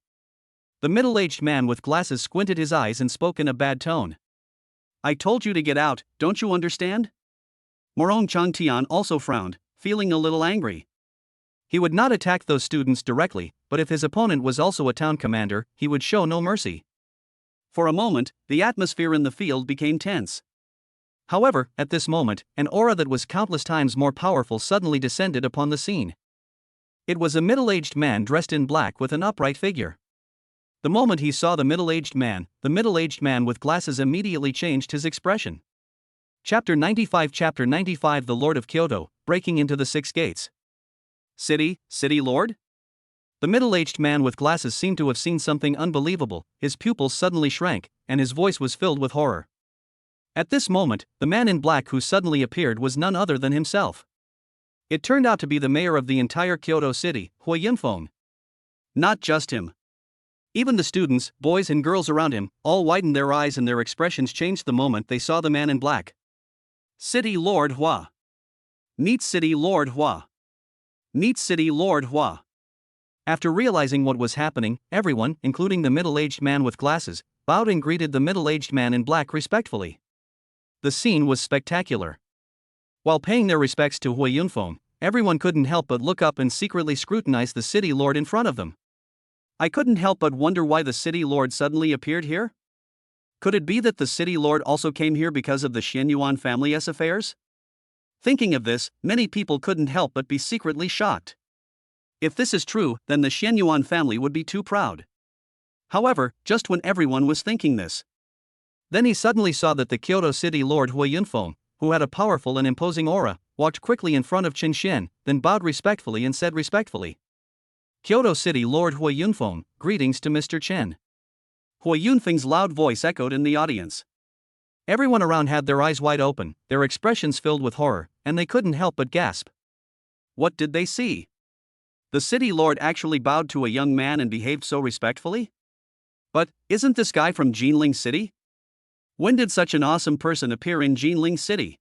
The middle-aged man with glasses squinted his eyes and spoke in a bad tone. "I told you to get out, don't you understand?" Morong Changtian also frowned, feeling a little angry. He would not attack those students directly, but if his opponent was also a town commander, he would show no mercy. For a moment, the atmosphere in the field became tense. However, at this moment, an aura that was countless times more powerful suddenly descended upon the scene. It was a middle-aged man dressed in black with an upright figure. The moment he saw the middle-aged man with glasses immediately changed his expression. Chapter 95 The Lord of Kyoto, breaking into the Six Gates. City Lord? The middle-aged man with glasses seemed to have seen something unbelievable, his pupils suddenly shrank, and his voice was filled with horror. At this moment, the man in black who suddenly appeared was none other than himself. It turned out to be the mayor of the entire Kyoto city, Hui Yunfeng. Not just him. Even the students, boys and girls around him, all widened their eyes and their expressions changed the moment they saw the man in black. City Lord Hua. Meet City Lord Hua. Meet City Lord Hua. After realizing what was happening, everyone, including the middle-aged man with glasses, bowed and greeted the middle-aged man in black respectfully. The scene was spectacular. While paying their respects to Hui Yunfeng, everyone couldn't help but look up and secretly scrutinize the city lord in front of them. I couldn't help but wonder why the city lord suddenly appeared here? Could it be that the city lord also came here because of the Xianyuan family's affairs? Thinking of this, many people couldn't help but be secretly shocked. If this is true, then the Xianyuan family would be too proud. However, just when everyone was thinking this, then he suddenly saw that the Kyoto city lord Hui Yunfeng, who had a powerful and imposing aura, walked quickly in front of Qin Xian, then bowed respectfully and said respectfully, "Kyoto city lord Hui Yunfeng, greetings to Mr. Chen." Hui Yunfeng's loud voice echoed in the audience. Everyone around had their eyes wide open, their expressions filled with horror, and they couldn't help but gasp. What did they see? The city lord actually bowed to a young man and behaved so respectfully? But, isn't this guy from Ginling City? When did such an awesome person appear in Ginling City?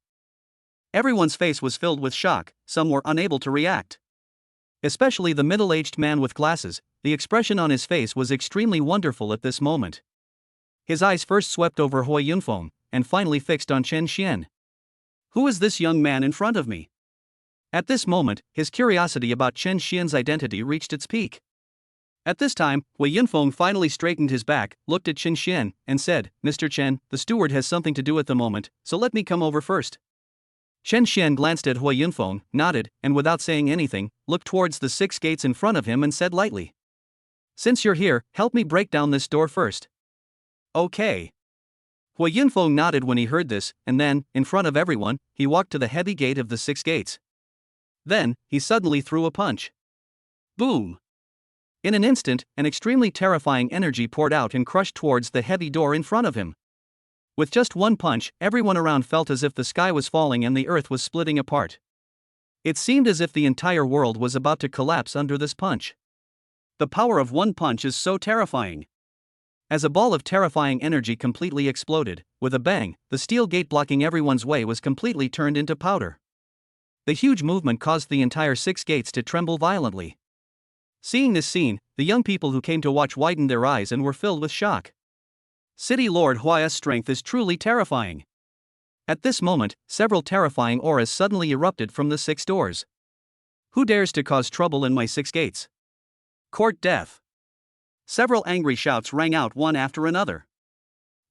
Everyone's face was filled with shock, some were unable to react. Especially the middle-aged man with glasses, the expression on his face was extremely wonderful at this moment. His eyes first swept over Hui Yunfeng, and finally fixed on Chen Xian. Who is this young man in front of me? At this moment, his curiosity about Chen Xian's identity reached its peak. At this time, Hui Yunfeng finally straightened his back, looked at Chen Xian, and said, "Mr. Chen, the steward has something to do at the moment, so let me come over first." Chen Xian glanced at Hui Yunfeng, nodded, and without saying anything, looked towards the 6 gates in front of him and said lightly, "Since you're here, help me break down this door first." Okay. Hui Yunfeng nodded when he heard this, and then, in front of everyone, he walked to the heavy gate of the 6 gates. Then, he suddenly threw a punch. Boom! In an instant, an extremely terrifying energy poured out and crushed towards the heavy door in front of him. With just one punch, everyone around felt as if the sky was falling and the earth was splitting apart. It seemed as if the entire world was about to collapse under this punch. The power of one punch is so terrifying. As a ball of terrifying energy completely exploded, with a bang, the steel gate blocking everyone's way was completely turned into powder. The huge movement caused the entire 6 gates to tremble violently. Seeing this scene, the young people who came to watch widened their eyes and were filled with shock. City Lord Huai's strength is truly terrifying. At this moment, several terrifying auras suddenly erupted from the 6 doors. Who dares to cause trouble in my 6 gates? Court death. Several angry shouts rang out one after another.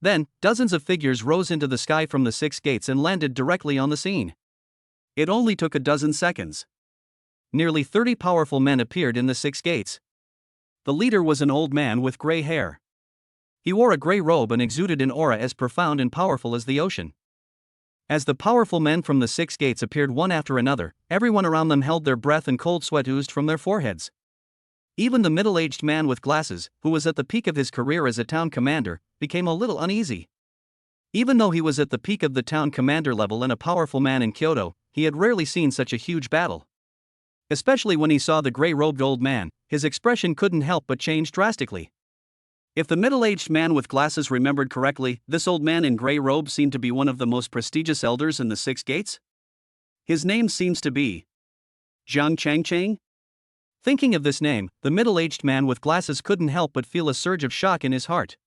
Then, dozens of figures rose into the sky from the 6 gates and landed directly on the scene. It only took a dozen seconds. Nearly 30 powerful men appeared in the 6 gates. The leader was an old man with gray hair. He wore a gray robe and exuded an aura as profound and powerful as the ocean. As the powerful men from the 6 gates appeared one after another, everyone around them held their breath and cold sweat oozed from their foreheads. Even the middle-aged man with glasses, who was at the peak of his career as a town commander, became a little uneasy. Even though he was at the peak of the town commander level and a powerful man in Kyoto, he had rarely seen such a huge battle. Especially when he saw the gray-robed old man, his expression couldn't help but change drastically. If the middle-aged man with glasses remembered correctly, this old man in gray robe seemed to be one of the most prestigious elders in the 6 gates? His name seems to be Zhang Changchang? Thinking of this name, the middle-aged man with glasses couldn't help but feel a surge of shock in his heart.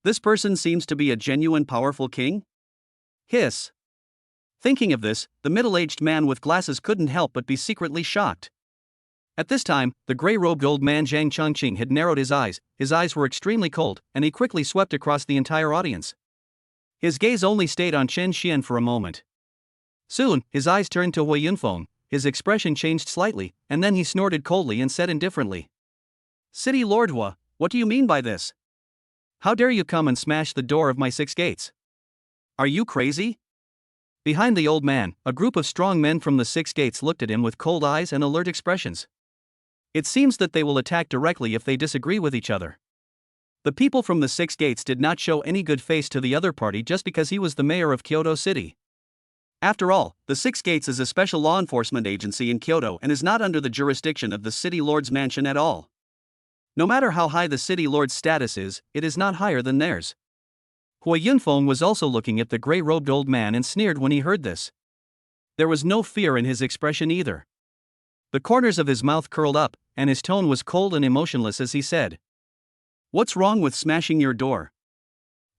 This person seems to be a genuine powerful king? Hiss. Thinking of this, the middle-aged man with glasses couldn't help but be secretly shocked. At this time, the gray-robed old man Zhang Changqing had narrowed his eyes were extremely cold, and he quickly swept across the entire audience. His gaze only stayed on Chen Xian for a moment. Soon, his eyes turned to Hui Yunfeng, his expression changed slightly, and then he snorted coldly and said indifferently, "City Lord Hua, what do you mean by this? How dare you come and smash the door of my 6 gates? Are you crazy?" Behind the old man, a group of strong men from the 6 gates looked at him with cold eyes and alert expressions. It seems that they will attack directly if they disagree with each other. The people from the Six Gates did not show any good face to the other party just because he was the mayor of Kyoto City. After all, the Six Gates is a special law enforcement agency in Kyoto and is not under the jurisdiction of the city lord's mansion at all. No matter how high the city lord's status is, it is not higher than theirs. Hui Yunfeng was also looking at the gray-robed old man and sneered when he heard this. There was no fear in his expression either. The corners of his mouth curled up, and his tone was cold and emotionless as he said, "What's wrong with smashing your door?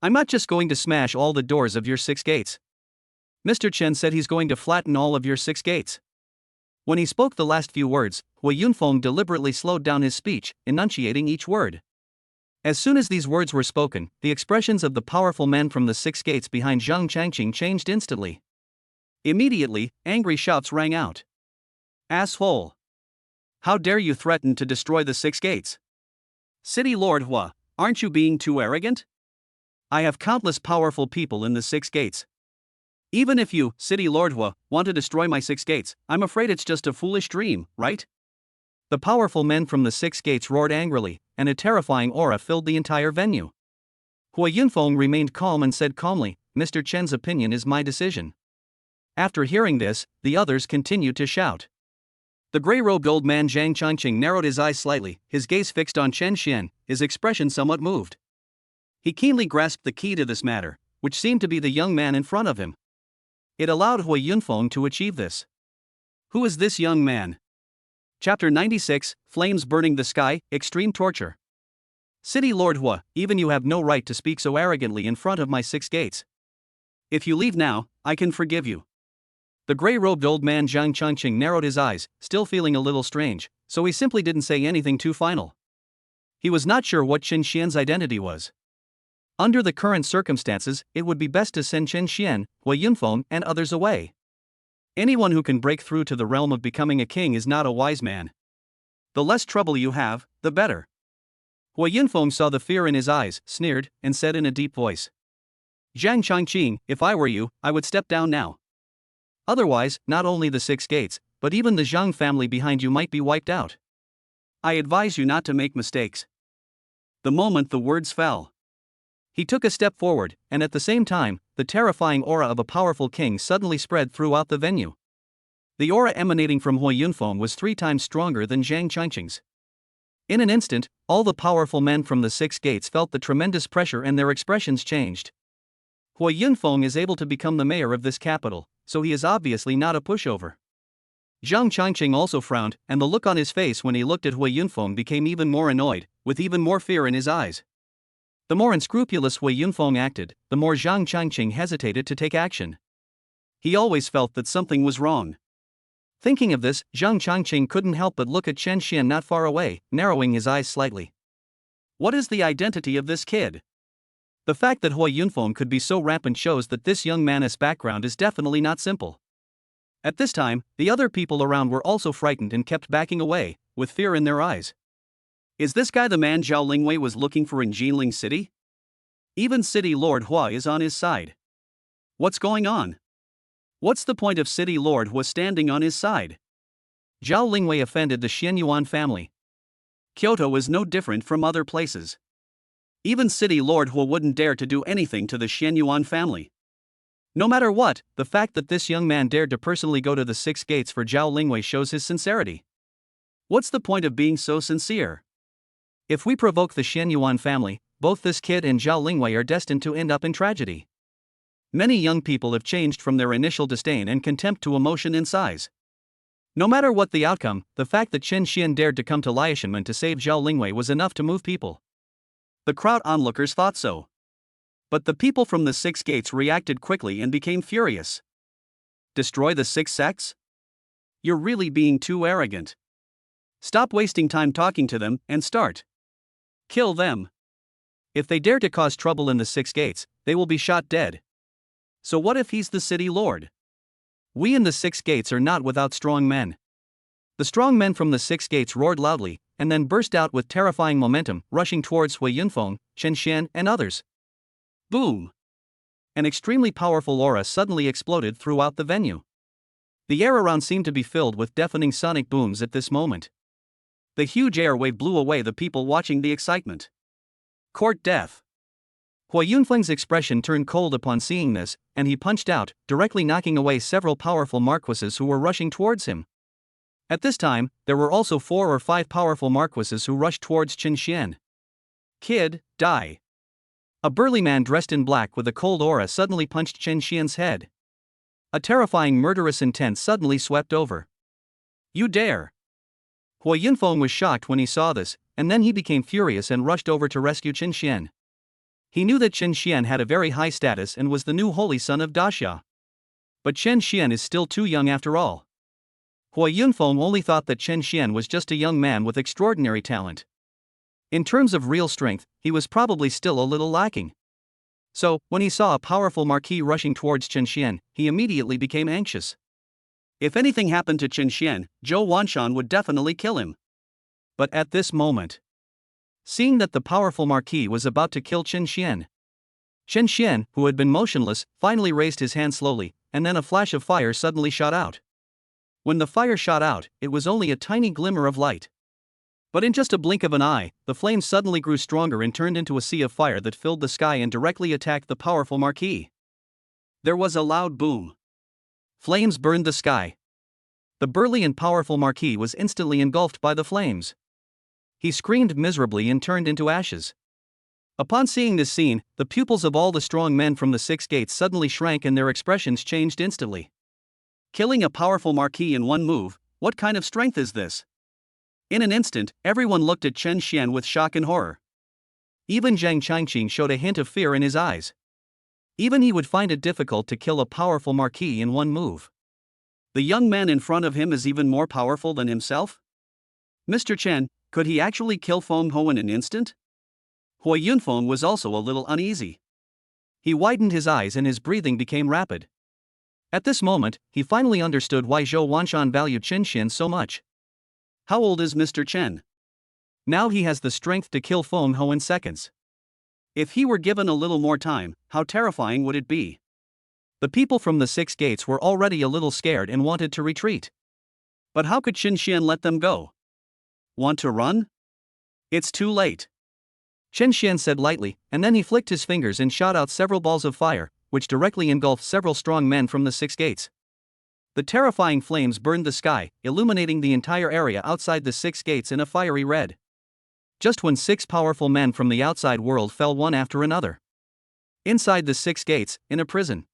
I'm not just going to smash all the doors of your Six Gates. Mr. Chen said he's going to flatten all of your Six Gates." When he spoke the last few words, Hui Yunfeng deliberately slowed down his speech, enunciating each word. As soon as these words were spoken, the expressions of the powerful men from the Six Gates behind Zhang Changqing changed instantly. Immediately, angry shouts rang out. "Asshole! How dare you threaten to destroy the Six Gates? City Lord Hua, aren't you being too arrogant? I have countless powerful people in the Six Gates. Even if you, City Lord Hua, want to destroy my Six Gates, I'm afraid it's just a foolish dream, right?" The powerful men from the Six Gates roared angrily, and a terrifying aura filled the entire venue. Hui Yunfeng remained calm and said calmly, "Mr. Chen's opinion is my decision." After hearing this, the others continued to shout. The gray-robed old man Zhang Changqing narrowed his eyes slightly, his gaze fixed on Chen Xian, his expression somewhat moved. He keenly grasped the key to this matter, which seemed to be the young man in front of him. It allowed Hui Yunfeng to achieve this. Who is this young man? Chapter 96, Flames Burning the Sky, Extreme Torture. City Lord Hua, even you have no right to speak so arrogantly in front of my Six Gates. If you leave now, I can forgive you. The gray-robed old man Zhang Changqing narrowed his eyes, still feeling a little strange, so he simply didn't say anything too final. He was not sure what Chen Xian's identity was. Under the current circumstances, it would be best to send Chen Xian, Hui Yunfeng, and others away. Anyone who can break through to the realm of becoming a king is not a wise man. The less trouble you have, the better. Hui Yunfeng saw the fear in his eyes, sneered, and said in a deep voice, "Zhang Changqing, if I were you, I would step down now. Otherwise, not only the Six Gates, but even the Zhang family behind you might be wiped out. I advise you not to make mistakes." The moment the words fell, he took a step forward, and at the same time, the terrifying aura of a powerful king suddenly spread throughout the venue. The aura emanating from Hui Yunfeng was 3 times stronger than Zhang Changqing's. In an instant, all the powerful men from the Six Gates felt the tremendous pressure and their expressions changed. Hui Yunfeng is able to become the mayor of this capital, so he is obviously not a pushover. Zhang Changqing also frowned, and the look on his face when he looked at Hui Yunfeng became even more annoyed, with even more fear in his eyes. The more unscrupulous Hui Yunfeng acted, the more Zhang Changqing hesitated to take action. He always felt that something was wrong. Thinking of this, Zhang Changqing couldn't help but look at Chen Xian not far away, narrowing his eyes slightly. What is the identity of this kid? The fact that Hui Yunfeng could be so rampant shows that this young man's background is definitely not simple. At this time, the other people around were also frightened and kept backing away, with fear in their eyes. Is this guy the man Zhao Lingwei was looking for in Ginling City? Even City Lord Hua is on his side. What's going on? What's the point of City Lord Hua standing on his side? Zhao Lingwei offended the Xianyuan family. Kyoto is no different from other places. Even City Lord Hua wouldn't dare to do anything to the Xianyuan family. No matter what, the fact that this young man dared to personally go to the Six Gates for Zhao Lingwei shows his sincerity. What's the point of being so sincere? If we provoke the Xianyuan family, both this kid and Zhao Lingwei are destined to end up in tragedy. Many young people have changed from their initial disdain and contempt to emotion and size. No matter what the outcome, the fact that Chen Xian dared to come to Liaishanmen to save Zhao Lingwei was enough to move people. The crowd onlookers thought so. But the people from the Six Gates reacted quickly and became furious. Destroy the Six Sects? You're really being too arrogant. Stop wasting time talking to them and start. Kill them. If they dare to cause trouble in the Six Gates, they will be shot dead. So what if he's the city lord? We in the Six Gates are not without strong men. The strong men from the Six Gates roared loudly, and then burst out with terrifying momentum, rushing towards Hui Yunfeng, Chen Xian, and others. Boom! An extremely powerful aura suddenly exploded throughout the venue. The air around seemed to be filled with deafening sonic booms at this moment. The huge air wave blew away the people watching the excitement. Court death. Hui Yunfeng's expression turned cold upon seeing this, and he punched out, directly knocking away several powerful marquises who were rushing towards him. At this time, there were also 4 or 5 powerful marquises who rushed towards Qin Xian. Kid, die. A burly man dressed in black with a cold aura suddenly punched Qin Xian's head. A terrifying murderous intent suddenly swept over. You dare! Hui Yunfeng was shocked when he saw this, and then he became furious and rushed over to rescue Qin Xian. He knew that Qin Xian had a very high status and was the new holy son of Daxia. But Qin Xian is still too young after all. Hui Yunfeng only thought that Qin Xian was just a young man with extraordinary talent. In terms of real strength, he was probably still a little lacking. So, when he saw a powerful marquis rushing towards Qin Xian, he immediately became anxious. If anything happened to Qin Xian, Zhou Wanshan would definitely kill him. But at this moment, seeing that the powerful marquis was about to kill Qin Xian, who had been motionless, finally raised his hand slowly, and then a flash of fire suddenly shot out. When the fire shot out, it was only a tiny glimmer of light. But in just a blink of an eye, the flames suddenly grew stronger and turned into a sea of fire that filled the sky and directly attacked the powerful marquis. There was a loud boom. Flames burned the sky. The burly and powerful marquis was instantly engulfed by the flames. He screamed miserably and turned into ashes. Upon seeing this scene, the pupils of all the strong men from the 6 gates suddenly shrank and their expressions changed instantly. Killing a powerful marquis in one move, what kind of strength is this? In an instant, everyone looked at Qin Xian with shock and horror. Even Zhang Changqing showed a hint of fear in his eyes. Even he would find it difficult to kill a powerful marquis in one move. The young man in front of him is even more powerful than himself? Mr. Chen, could he actually kill Feng Ho in an instant? Hui Yunfeng was also a little uneasy. He widened his eyes and his breathing became rapid. At this moment, he finally understood why Zhou Wanshan valued Qin Xian so much. How old is Mr. Chen? Now he has the strength to kill Feng Ho in seconds. If he were given a little more time, how terrifying would it be? The people from the 6 gates were already a little scared and wanted to retreat. But how could Qin Xian let them go? Want to run? It's too late. Qin Xian said lightly, and then he flicked his fingers and shot out several balls of fire, which directly engulfed several strong men from the 6 gates. The terrifying flames burned the sky, illuminating the entire area outside the 6 gates in a fiery red. Just when 6 powerful men from the outside world fell one after another. Inside the 6 gates, in a prison.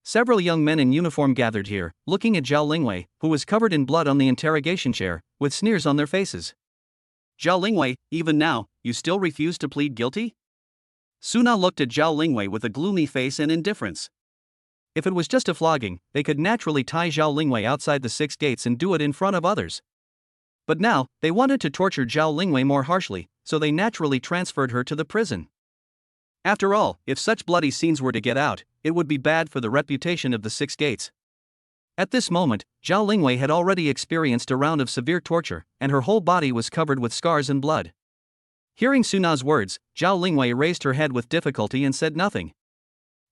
Several young men in uniform gathered here, looking at Zhao Lingwei, who was covered in blood on the interrogation chair, with sneers on their faces. Zhao Lingwei, even now, you still refuse to plead guilty? Suna looked at Zhao Lingwei with a gloomy face and indifference. If it was just a flogging, they could naturally tie Zhao Lingwei outside the 6 gates and do it in front of others. But now, they wanted to torture Zhao Lingwei more harshly, so they naturally transferred her to the prison. After all, if such bloody scenes were to get out, it would be bad for the reputation of the 6 gates. At this moment, Zhao Lingwei had already experienced a round of severe torture, and her whole body was covered with scars and blood. Hearing Suna's words, Zhao Lingwei raised her head with difficulty and said nothing.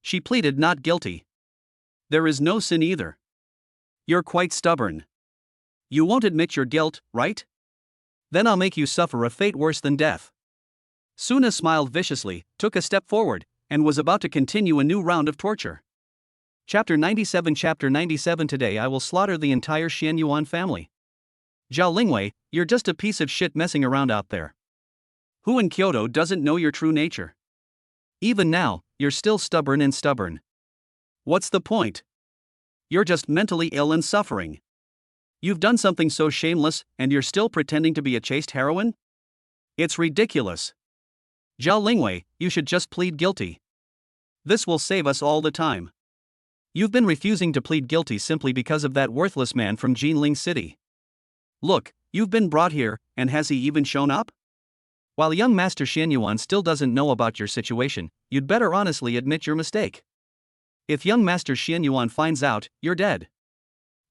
She pleaded not guilty. There is no sin either. You're quite stubborn. You won't admit your guilt, right? Then I'll make you suffer a fate worse than death. Suna smiled viciously, took a step forward, and was about to continue a new round of torture. Chapter 97 Today I will slaughter the entire Xian Yuan family. Zhao Lingwei, you're just a piece of shit messing around out there. Who in Kyoto doesn't know your true nature? Even now, you're still stubborn. What's the point? You're just mentally ill and suffering. You've done something so shameless, and you're still pretending to be a chaste heroine? It's ridiculous. Zhao Lingwei, you should just plead guilty. This will save us all the time. You've been refusing to plead guilty simply because of that worthless man from Ginling City. Look, you've been brought here, and has he even shown up? While young Master Xian Yuan still doesn't know about your situation, you'd better honestly admit your mistake. If young Master Xian Yuan finds out, you're dead.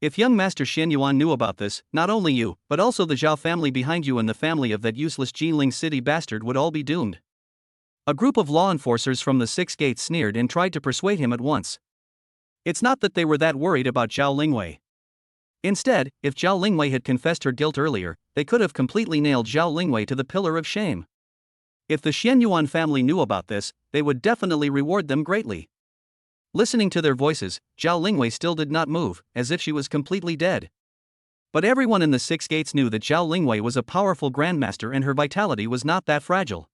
If young Master Xian Yuan knew about this, not only you, but also the Zhao family behind you and the family of that useless Ginling City bastard would all be doomed. A group of law enforcers from the 6 gates sneered and tried to persuade him at once. It's not that they were that worried about Zhao Lingwei. Instead, if Zhao Lingwei had confessed her guilt earlier, they could have completely nailed Zhao Lingwei to the pillar of shame. If the Xianyuan family knew about this, they would definitely reward them greatly. Listening to their voices, Zhao Lingwei still did not move, as if she was completely dead. But everyone in the Six Gates knew that Zhao Lingwei was a powerful grandmaster and her vitality was not that fragile.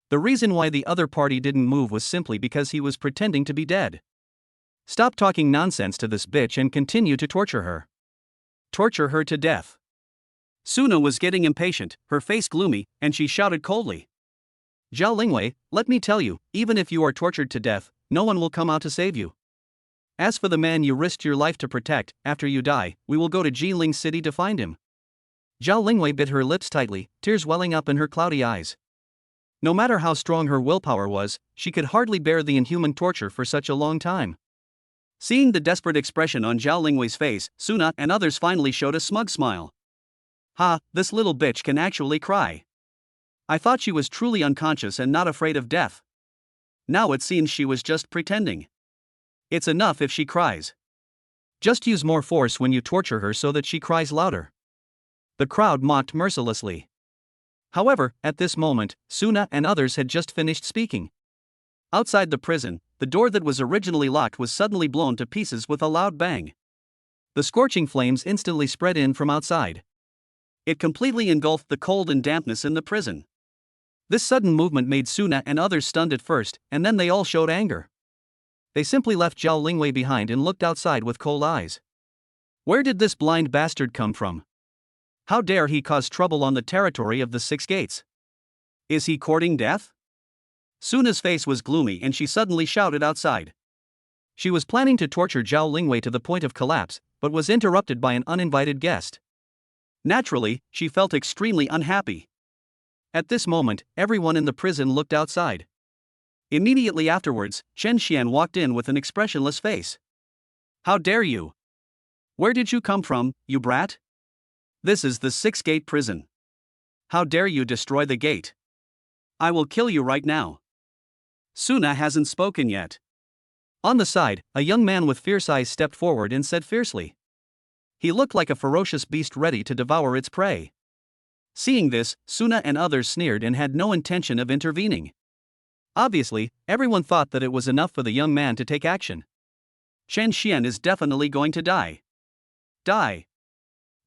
The reason why the other party didn't move was simply because he was pretending to be dead. Stop talking nonsense to this bitch and continue to torture her. Torture her to death. Suna was getting impatient, her face gloomy, and she shouted coldly. Zhao Lingwei, let me tell you, even if you are tortured to death, no one will come out to save you. As for the man you risked your life to protect, after you die, we will go to Ginling City to find him. Zhao Lingwei bit her lips tightly, tears welling up in her cloudy eyes. No matter how strong her willpower was, she could hardly bear the inhuman torture for such a long time. Seeing the desperate expression on Zhao Lingwei's face, Suna and others finally showed a smug smile. Ha, this little bitch can actually cry. I thought she was truly unconscious and not afraid of death. Now it seems she was just pretending. It's enough if she cries. Just use more force when you torture her so that she cries louder. The crowd mocked mercilessly. However, at this moment, Suna and others had just finished speaking. Outside the prison, the door that was originally locked was suddenly blown to pieces with a loud bang. The scorching flames instantly spread in from outside. It completely engulfed the cold and dampness in the prison. This sudden movement made Suna and others stunned at first, and then they all showed anger. They simply left Zhao Lingwei behind and looked outside with cold eyes. Where did this blind bastard come from? How dare he cause trouble on the territory of the Six Gates? Is he courting death? Suna's face was gloomy and she suddenly shouted outside. She was planning to torture Zhao Lingwei to the point of collapse, but was interrupted by an uninvited guest. Naturally, she felt extremely unhappy. At this moment, everyone in the prison looked outside. Immediately afterwards, Chen Xian walked in with an expressionless face. How dare you? Where did you come from, you brat? This is the Six-Gate prison. How dare you destroy the gate? I will kill you right now. Suna hasn't spoken yet. On the side, a young man with fierce eyes stepped forward and said fiercely. He looked like a ferocious beast ready to devour its prey. Seeing this, Suna and others sneered and had no intention of intervening. Obviously, everyone thought that it was enough for the young man to take action. Chen Xian is definitely going to die. Die.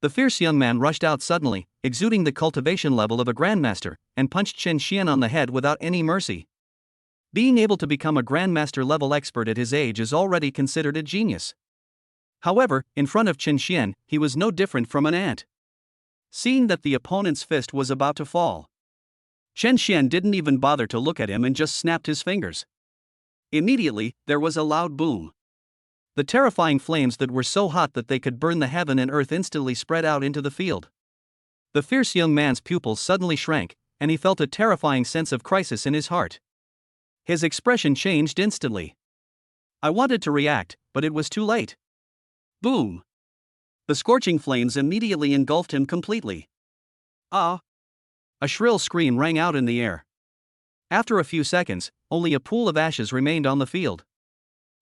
The fierce young man rushed out suddenly, exuding the cultivation level of a grandmaster, and punched Chen Xian on the head without any mercy. Being able to become a grandmaster level expert at his age is already considered a genius. However, in front of Chen Xian, he was no different from an ant. Seeing that the opponent's fist was about to fall, Chen Xian didn't even bother to look at him and just snapped his fingers. Immediately, there was a loud boom. The terrifying flames that were so hot that they could burn the heaven and earth instantly spread out into the field. The fierce young man's pupils suddenly shrank, and he felt a terrifying sense of crisis in his heart. His expression changed instantly. I wanted to react, but it was too late. Boom! The scorching flames immediately engulfed him completely. Ah! A shrill scream rang out in the air. After a few seconds, only a pool of ashes remained on the field.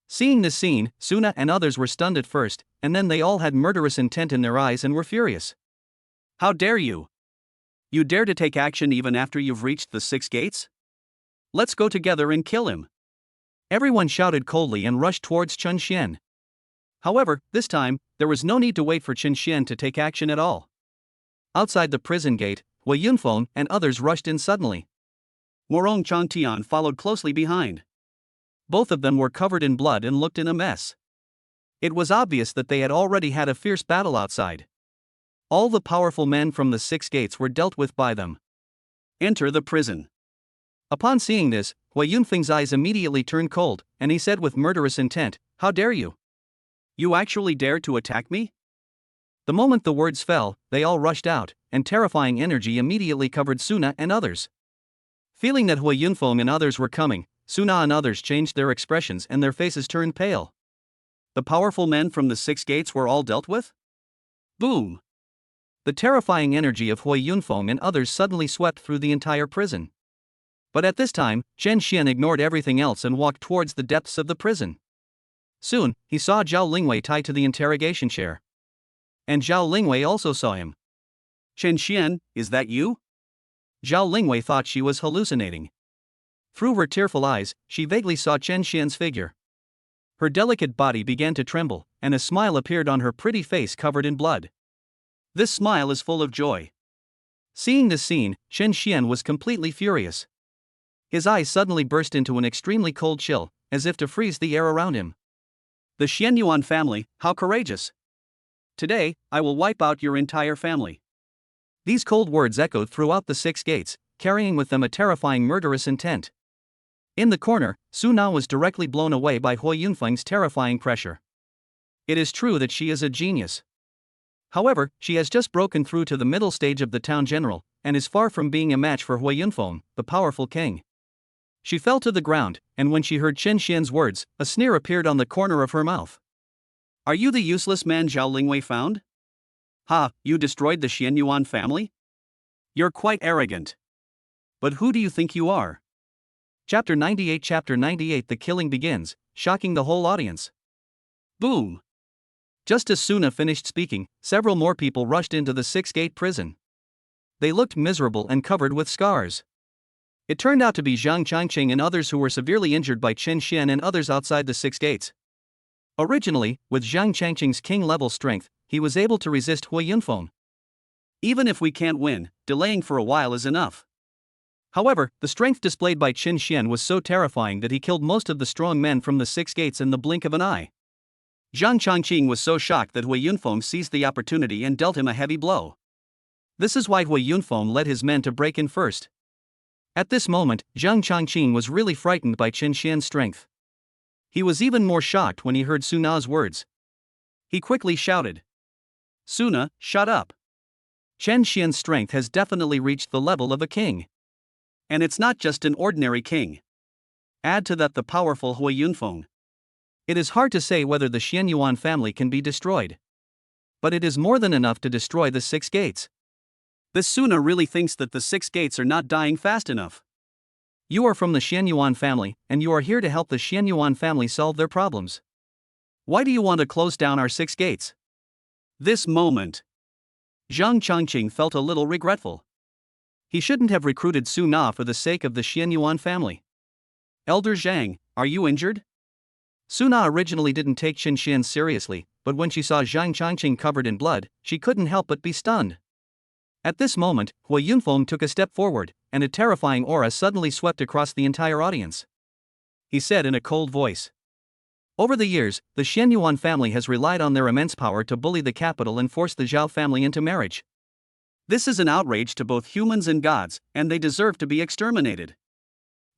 Seeing this scene, Suna and others were stunned at first, and then they all had murderous intent in their eyes and were furious. How dare you? You dare to take action even after you've reached the Six Gates? Let's go together and kill him. Everyone shouted coldly and rushed towards Chen Xian. However, this time, there was no need to wait for Chen Xian to take action at all. Outside the prison gate, Wei Yunfeng and others rushed in suddenly. Morong Changtian followed closely behind. Both of them were covered in blood and looked in a mess. It was obvious that they had already had a fierce battle outside. All the powerful men from the Six Gates were dealt with by them. Enter the prison. Upon seeing this, Wei Yunfeng's eyes immediately turned cold, and he said with murderous intent, How dare you? You actually dared to attack me? The moment the words fell, they all rushed out, and terrifying energy immediately covered Suna and others. Feeling that Wei Yunfeng and others were coming, Suna and others changed their expressions and their faces turned pale. The powerful men from the Six Gates were all dealt with? Boom! The terrifying energy of Wei Yunfeng and others suddenly swept through the entire prison. But at this time, Chen Xian ignored everything else and walked towards the depths of the prison. Soon, he saw Zhao Lingwei tied to the interrogation chair. And Zhao Lingwei also saw him. Chen Xian, is that you? Zhao Lingwei thought she was hallucinating. Through her tearful eyes, she vaguely saw Chen Xian's figure. Her delicate body began to tremble, and a smile appeared on her pretty face covered in blood. This smile is full of joy. Seeing this scene, Chen Xian was completely furious. His eyes suddenly burst into an extremely cold chill, as if to freeze the air around him. The Xianyuan family, how courageous! Today, I will wipe out your entire family. These cold words echoed throughout the 6 gates, carrying with them a terrifying murderous intent. In the corner, Su Na was directly blown away by Hui Yunfeng's terrifying pressure. It is true that she is a genius. However, she has just broken through to the middle stage of the town general, and is far from being a match for Hui Yunfeng, the powerful king. She fell to the ground, and when she heard Chen Xian's words, a sneer appeared on the corner of her mouth. Are you the useless man Zhao Lingwei found? Ha, you destroyed the Xianyuan family? You're quite arrogant. But who do you think you are? Chapter 98 The killing begins, shocking the whole audience. Boom! Just as Suna finished speaking, several more people rushed into the 6-gate prison. They looked miserable and covered with scars. It turned out to be Zhang Changqing and others who were severely injured by Chen Xian and others outside the 6 gates. Originally, with Zhang Changqing's king-level strength, he was able to resist Hui Yunfeng. Even if we can't win, delaying for a while is enough. However, the strength displayed by Chen Xian was so terrifying that he killed most of the strong men from the 6 gates in the blink of an eye. Zhang Changqing was so shocked that Hui Yunfeng seized the opportunity and dealt him a heavy blow. This is why Hui Yunfeng led his men to break in first. At this moment, Zhang Changqing was really frightened by Chen Xian's strength. He was even more shocked when he heard Su Na's words. He quickly shouted, Suna, shut up. Chen Xian's strength has definitely reached the level of a king. And it's not just an ordinary king. Add to that the powerful Hui Yunfeng. It is hard to say whether the Xianyuan family can be destroyed. But it is more than enough to destroy the 6 gates. This Suna really thinks that the 6 gates are not dying fast enough. You are from the Xianyuan family, and you are here to help the Xianyuan family solve their problems. Why do you want to close down our 6 gates? This moment, Zhang Changqing felt a little regretful. He shouldn't have recruited Su Na for the sake of the Xianyuan family. Elder Zhang, are you injured? Su Na originally didn't take Chen Xian seriously, but when she saw Zhang Changqing covered in blood, she couldn't help but be stunned. At this moment, Hui Yunfeng took a step forward, and a terrifying aura suddenly swept across the entire audience. He said in a cold voice. Over the years, the Xianyuan family has relied on their immense power to bully the capital and force the Zhao family into marriage. This is an outrage to both humans and gods, and they deserve to be exterminated.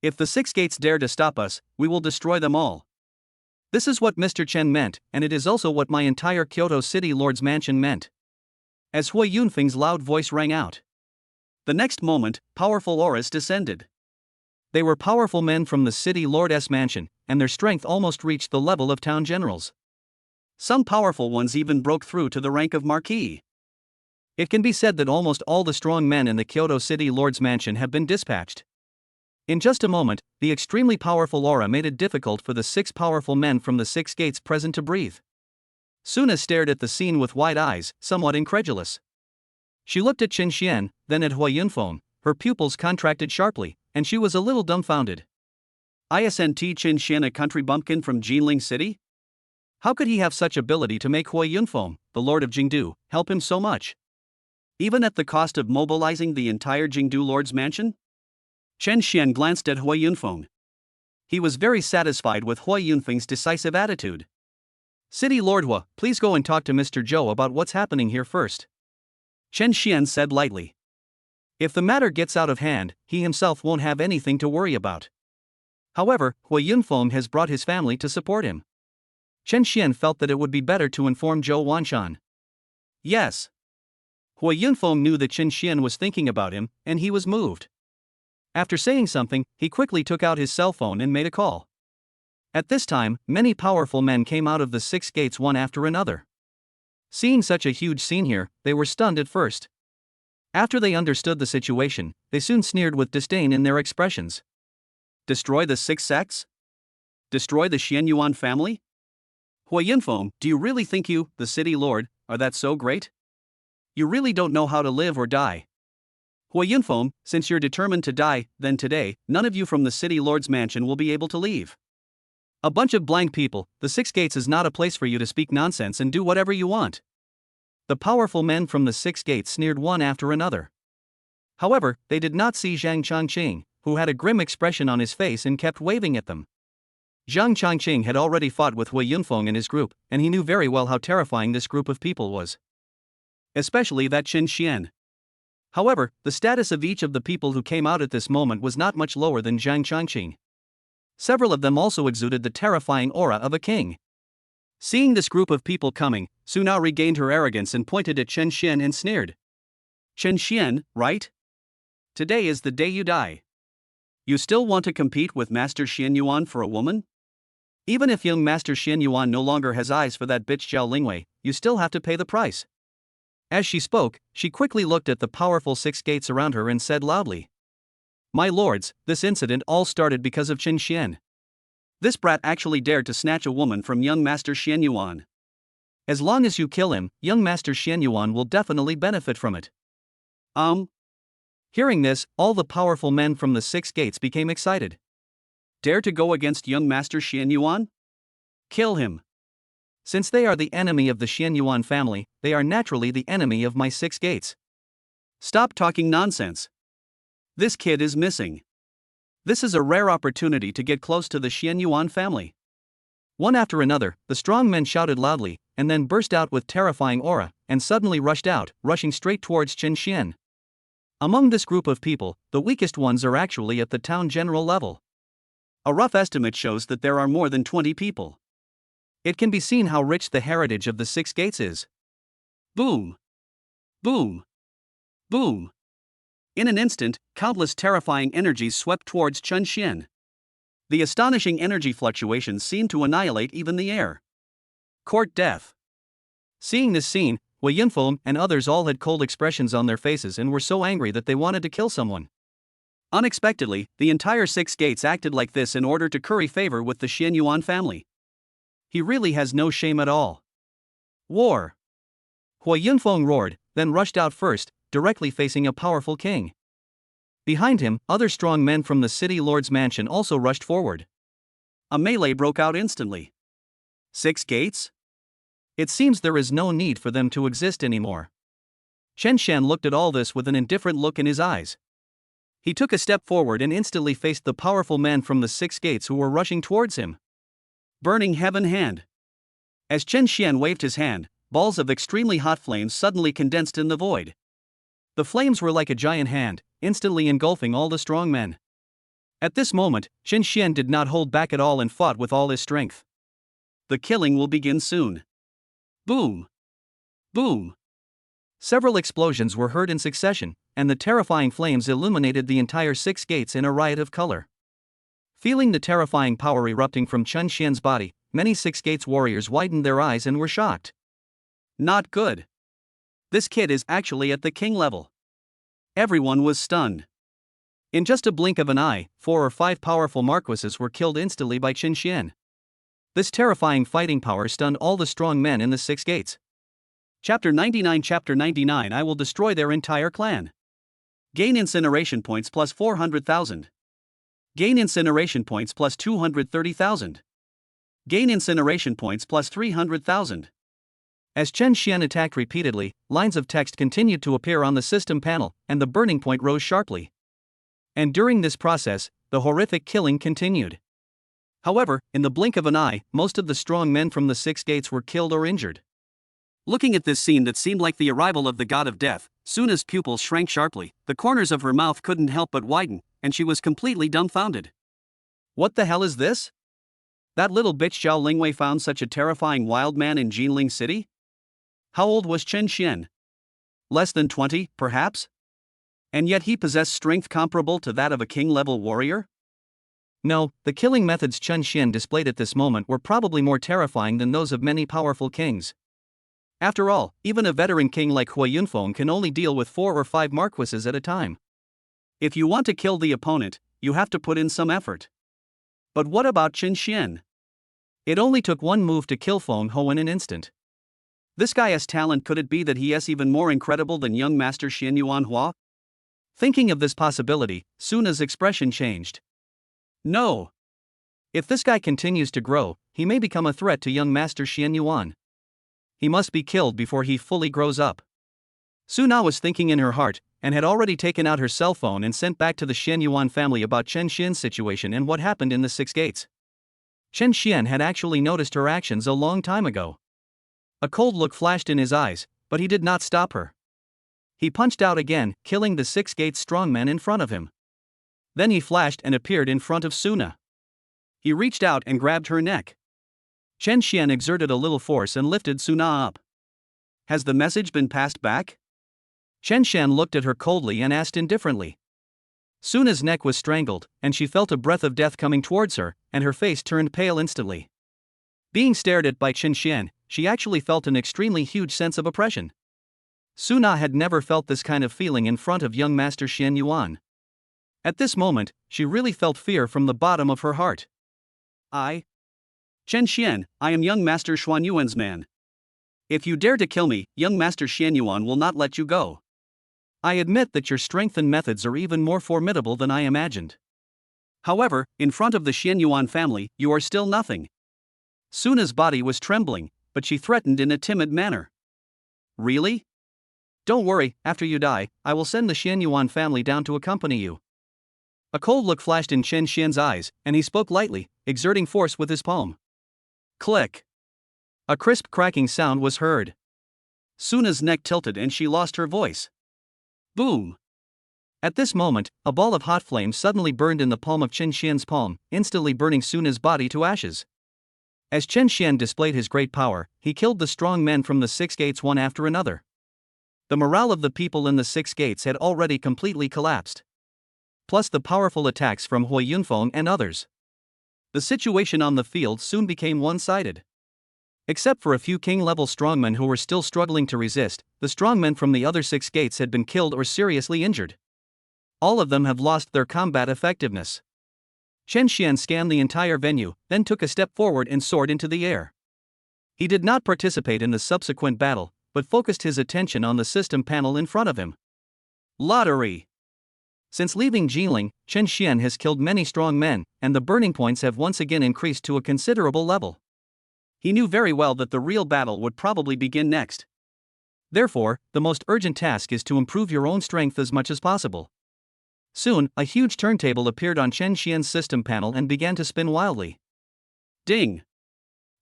If the 6 gates dare to stop us, we will destroy them all. This is what Mr. Chen meant, and it is also what my entire Kyoto City Lord's mansion meant. As Hui Yunfeng's loud voice rang out. The next moment, powerful auras descended. They were powerful men from the City Lord's mansion, and their strength almost reached the level of town generals. Some powerful ones even broke through to the rank of marquis. It can be said that almost all the strong men in the Kyoto City Lord's mansion have been dispatched. In just a moment, the extremely powerful aura made it difficult for the 6 powerful men from the 6 gates present to breathe. Suna stared at the scene with wide eyes, somewhat incredulous. She looked at Chen Xian, then at Hui Yunfeng. Her pupils contracted sharply, and she was a little dumbfounded. Isn't Chen Xian a country bumpkin from Ginling City? How could he have such ability to make Hui Yunfeng, the Lord of Jingdu, help him so much? Even at the cost of mobilizing the entire Jingdu Lord's mansion? Chen Xian glanced at Hui Yunfeng. He was very satisfied with Hui Yunfeng's decisive attitude. City Lord Hua, please go and talk to Mr. Zhou about what's happening here first. Chen Xian said lightly. If the matter gets out of hand, he himself won't have anything to worry about. However, Hui Yunfeng has brought his family to support him. Chen Xian felt that it would be better to inform Zhou Wanshan. Yes. Hui Yunfeng knew that Chen Xian was thinking about him, and he was moved. After saying something, he quickly took out his cell phone and made a call. At this time, many powerful men came out of the 6 gates one after another. Seeing such a huge scene here, they were stunned at first. After they understood the situation, they soon sneered with disdain in their expressions. Destroy the 6 sects? Destroy the Xianyuan family? Hui Yunfeng, do you really think you, the city lord, are that so great? You really don't know how to live or die. Hui Yunfeng, since you're determined to die, then today, none of you from the city lord's mansion will be able to leave. A bunch of blank people, the Six Gates is not a place for you to speak nonsense and do whatever you want. The powerful men from the Six Gates sneered one after another. However, they did not see Zhang Changqing, who had a grim expression on his face and kept waving at them. Zhang Changqing had already fought with Hui Yunfeng and his group, and he knew very well how terrifying this group of people was. Especially that Qin Xian. However, the status of each of the people who came out at this moment was not much lower than Zhang Changqing. Several of them also exuded the terrifying aura of a king. Seeing this group of people coming, Su now regained her arrogance and pointed at Chen Xian and sneered. Chen Xian, right? Today is the day you die. You still want to compete with Master Xian Yuan for a woman? Even if young Master Xian Yuan no longer has eyes for that bitch Zhao Lingwei, you still have to pay the price. As she spoke, she quickly looked at the powerful Six Gates around her and said loudly. My lords, this incident all started because of Qin Xian. This brat actually dared to snatch a woman from young Master Xian Yuan. As long as you kill him, young Master Xian Yuan will definitely benefit from it. Hearing this, all the powerful men from the Six Gates became excited. Dare to go against young Master Xian Yuan? Kill him. Since they are the enemy of the Xian Yuan family, they are naturally the enemy of my Six Gates. Stop talking nonsense. This kid is missing. This is a rare opportunity to get close to the Xian Yuan family. One after another, the strong men shouted loudly, and then burst out with terrifying aura, and suddenly rushed out, rushing straight towards Qin Xian. Among this group of people, the weakest ones are actually at the town general level. A rough estimate shows that there are more than 20 people. It can be seen how rich the heritage of the Six Gates is. Boom! Boom! Boom! In an instant, countless terrifying energies swept towards Chen Xian. The astonishing energy fluctuations seemed to annihilate even the air. Court death. Seeing this scene, Hui Yunfeng and others all had cold expressions on their faces and were so angry that they wanted to kill someone. Unexpectedly, the entire Six Gates acted like this in order to curry favor with the Xian Yuan family. He really has no shame at all. War! Hui Yunfeng roared, then rushed out first, directly facing a powerful king. Behind him, other strong men from the city lord's mansion also rushed forward. A melee broke out instantly. Six Gates? It seems there is no need for them to exist anymore. Chen Xian looked at all this with an indifferent look in his eyes. He took a step forward and instantly faced the powerful men from the Six Gates who were rushing towards him. Burning Heaven Hand. As Chen Xian waved his hand, balls of extremely hot flames suddenly condensed in the void. The flames were like a giant hand, instantly engulfing all the strong men. At this moment, Chen Xian did not hold back at all and fought with all his strength. The killing will begin soon. Boom! Boom! Several explosions were heard in succession, and the terrifying flames illuminated the entire Six Gates in a riot of color. Feeling the terrifying power erupting from Chen Xian's body, many Six Gates warriors widened their eyes and were shocked. Not good. This kid is actually at the king level. Everyone was stunned. In just a blink of an eye, 4 or 5 powerful marquises were killed instantly by Qin Xian. This terrifying fighting power stunned all the strong men in the Six Gates. Chapter 99 Chapter 99 I will destroy their entire clan. Gain incineration points plus 400,000. Gain incineration points plus 230,000. Gain incineration points plus 300,000. As Chen Xian attacked repeatedly, lines of text continued to appear on the system panel, and the burning point rose sharply. And during this process, the horrific killing continued. However, in the blink of an eye, most of the strong men from the Six Gates were killed or injured. Looking at this scene that seemed like the arrival of the god of death, Suna's pupils shrank sharply, the corners of her mouth couldn't help but widen, and she was completely dumbfounded. What the hell is this? That little bitch Zhao Lingwei found such a terrifying wild man in Ginling City? How old was Chen Xian? Less than 20, perhaps? And yet he possessed strength comparable to that of a king-level warrior? No, the killing methods Chen Xian displayed at this moment were probably more terrifying than those of many powerful kings. After all, even a veteran king like Hui Yunfeng can only deal with 4 or 5 marquises at a time. If you want to kill the opponent, you have to put in some effort. But what about Qin Xian? It only took one move to kill Feng Ho in an instant. This guy's talent, could it be that he is even more incredible than young Master Xian Yuan Hua? Thinking of this possibility, Suna's expression changed. No. If this guy continues to grow, he may become a threat to young Master Xian Yuan. He must be killed before he fully grows up. Suna was thinking in her heart, and had already taken out her cell phone and sent back to the Xian Yuan family about Chen Xian's situation and what happened in the Six Gates. Chen Xian had actually noticed her actions a long time ago. A cold look flashed in his eyes, but he did not stop her. He punched out again, killing the Six Gates strongman in front of him. Then he flashed and appeared in front of Suna. He reached out and grabbed her neck. Chen Xian exerted a little force and lifted Suna up. Has the message been passed back? Chen Xian looked at her coldly and asked indifferently. Suna's neck was strangled, and she felt a breath of death coming towards her, and her face turned pale instantly. Being stared at by Chen Xian, she actually felt an extremely huge sense of oppression. Suna had never felt this kind of feeling in front of young Master Xian Yuan. At this moment, she really felt fear from the bottom of her heart. Chen Xian, I am young Master Xuan Yuan's man. If you dare to kill me, young Master Xian Yuan will not let you go. I admit that your strength and methods are even more formidable than I imagined. However, in front of the Xian Yuan family, you are still nothing. Suna's body was trembling, but she threatened in a timid manner. Really? Don't worry, after you die, I will send the Xian Yuan family down to accompany you. A cold look flashed in Chen Xian's eyes, and he spoke lightly, exerting force with his palm. Click. A crisp cracking sound was heard. Suna's neck tilted and she lost her voice. Boom. At this moment, a ball of hot flame suddenly burned in the palm of Chen Xian's palm, instantly burning Suna's body to ashes. As Chen Xian displayed his great power, he killed the strong men from the Six Gates one after another. The morale of the people in the Six Gates had already completely collapsed. Plus the powerful attacks from Hui Yunfeng and others. The situation on the field soon became one-sided. Except for a few king-level strongmen who were still struggling to resist, the strongmen from the other Six Gates had been killed or seriously injured. All of them have lost their combat effectiveness. Chen Xian scanned the entire venue, then took a step forward and soared into the air. He did not participate in the subsequent battle, but focused his attention on the system panel in front of him. Lottery. Since leaving Ginling, Chen Xian has killed many strong men, and the burning points have once again increased to a considerable level. He knew very well that the real battle would probably begin next. Therefore, the most urgent task is to improve your own strength as much as possible. Soon, a huge turntable appeared on Chen Xian's system panel and began to spin wildly. Ding!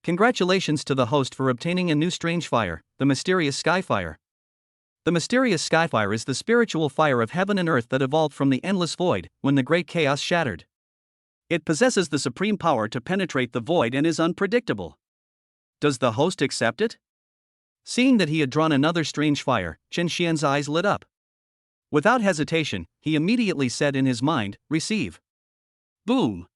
Congratulations to the host for obtaining a new strange fire, the mysterious Skyfire. The mysterious Skyfire is the spiritual fire of heaven and earth that evolved from the endless void, when the great chaos shattered. It possesses the supreme power to penetrate the void and is unpredictable. Does the host accept it? Seeing that he had drawn another strange fire, Chen Xian's eyes lit up. Without hesitation, he immediately said in his mind, receive. Boom!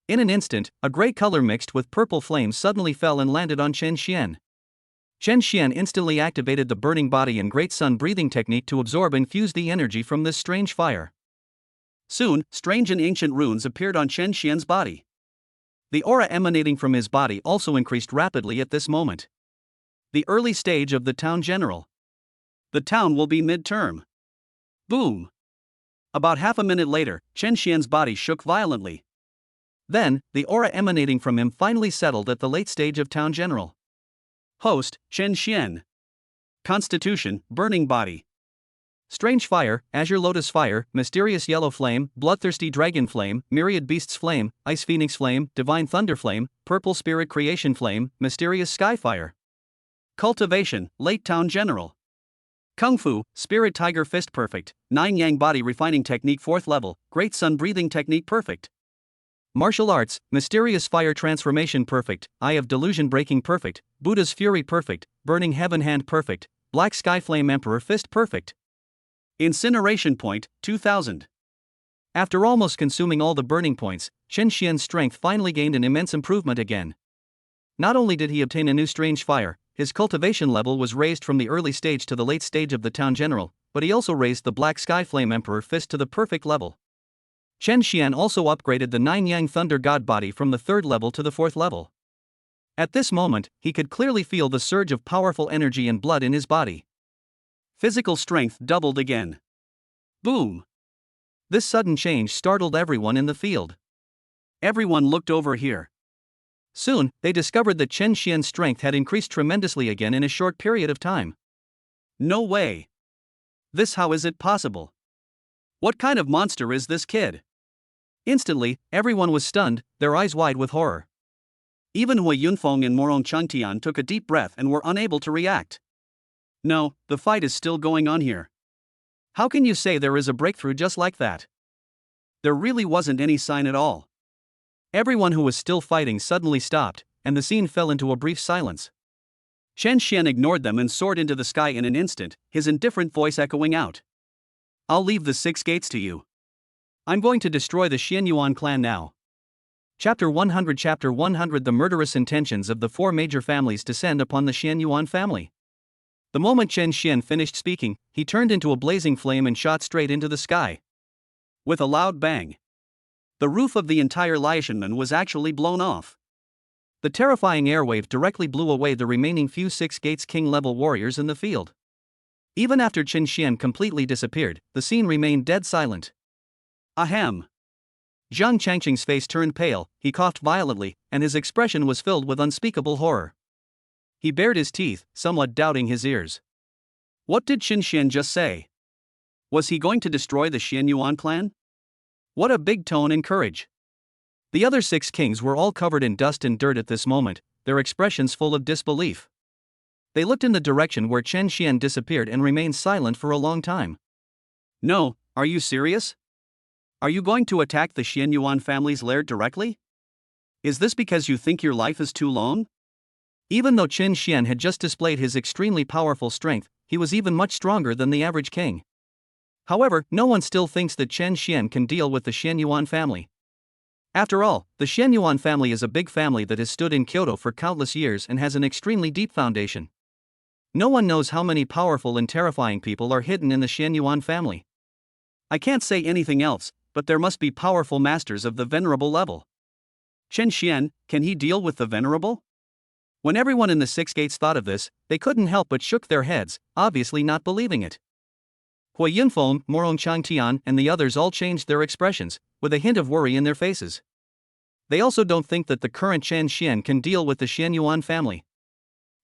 In an instant, a gray color mixed with purple flame suddenly fell and landed on Chen Xian. Chen Xian instantly activated the burning body and great sun breathing technique to absorb and fuse the energy from this strange fire. Soon, strange and ancient runes appeared on Chen Xian's body. The aura emanating from his body also increased rapidly at this moment. The early stage of the town general. The town will be mid-term. Boom! About half a minute later, Chen Xian's body shook violently. Then, the aura emanating from him finally settled at the late stage of town general. Host, Chen Xian. Constitution, burning body. Strange fire, azure lotus fire, mysterious yellow flame, bloodthirsty dragon flame, myriad beasts flame, ice phoenix flame, divine thunder flame, purple spirit creation flame, mysterious sky fire. Cultivation, late town general. Kung Fu, spirit tiger fist perfect, 9 yang body refining technique 4th level, great sun breathing technique perfect. Martial arts, mysterious fire transformation perfect, eye of delusion breaking perfect, Buddha's fury perfect, burning heaven hand perfect, black sky flame emperor fist perfect. Incineration point, 2000. After almost consuming all the burning points, Chen Xian's strength finally gained an immense improvement again. Not only did he obtain a new strange fire, his cultivation level was raised from the early stage to the late stage of the town general, but he also raised the black sky flame emperor fist to the perfect level. Chen Xian also upgraded the 9 yang thunder god body from the 3rd level to the 4th level. At this moment, he could clearly feel the surge of powerful energy and blood in his body. Physical strength doubled again. Boom! This sudden change startled everyone in the field. Everyone looked over here. Soon, they discovered that Chen Xian's strength had increased tremendously again in a short period of time. No way! How is it possible? What kind of monster is this kid? Instantly, everyone was stunned, their eyes wide with horror. Even Hui Yunfeng and Morong Changtian took a deep breath and were unable to react. No, the fight is still going on here. How can you say there is a breakthrough just like that? There really wasn't any sign at all. Everyone who was still fighting suddenly stopped, and the scene fell into a brief silence. Chen Xian ignored them and soared into the sky in an instant, his indifferent voice echoing out. I'll leave the 6 gates to you. I'm going to destroy the Xianyuan clan now. Chapter 100 The murderous intentions of the 4 major families descend upon the Xianyuan family. The moment Chen Xian finished speaking, he turned into a blazing flame and shot straight into the sky. With a loud bang, the roof of the entire Liaishanmen was actually blown off. The terrifying airwave directly blew away the remaining few 6 gates king-level warriors in the field. Even after Chen Xian completely disappeared, the scene remained dead silent. Ahem. Zhang Changqing's face turned pale, he coughed violently, and his expression was filled with unspeakable horror. He bared his teeth, somewhat doubting his ears. What did Chen Xian just say? Was he going to destroy the Xianyuan clan? What a big tone and courage. The other 6 kings were all covered in dust and dirt at this moment, their expressions full of disbelief. They looked in the direction where Chen Xian disappeared and remained silent for a long time. No, are you serious? Are you going to attack the Xianyuan family's lair directly? Is this because you think your life is too long? Even though Chen Xian had just displayed his extremely powerful strength, he was even much stronger than the average king. However, no one still thinks that Chen Xian can deal with the Xianyuan family. After all, the Xianyuan family is a big family that has stood in Kyoto for countless years and has an extremely deep foundation. No one knows how many powerful and terrifying people are hidden in the Xianyuan family. I can't say anything else, but there must be powerful masters of the venerable level. Chen Xian, can he deal with the venerable? When everyone in the 6 gates thought of this, they couldn't help but shook their heads, obviously not believing it. Hui Yunfeng, Morong Changtian, and the others all changed their expressions, with a hint of worry in their faces. They also don't think that the current Chen Xian can deal with the Xianyuan family.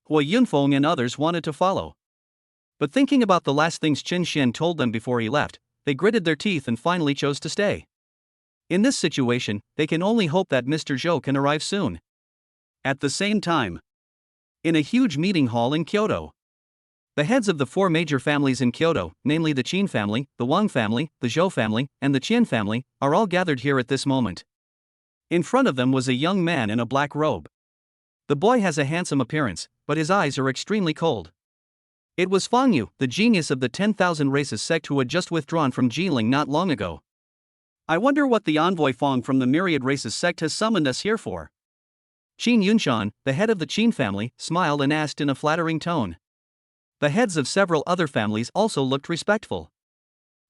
Hui Yunfeng and others wanted to follow. But thinking about the last things Chen Xian told them before he left, they gritted their teeth and finally chose to stay. In this situation, they can only hope that Mr. Zhou can arrive soon. At the same time, in a huge meeting hall in Kyoto, the heads of the 4 major families in Kyoto, namely the Qin family, the Wang family, the Zhou family, and the Qian family, are all gathered here at this moment. In front of them was a young man in a black robe. The boy has a handsome appearance, but his eyes are extremely cold. It was Fang Yu, the genius of the 10,000 Races sect who had just withdrawn from Ginling not long ago. I wonder what the envoy Fang from the Myriad Races sect has summoned us here for. Qin Yunshan, the head of the Qin family, smiled and asked in a flattering tone. The heads of several other families also looked respectful.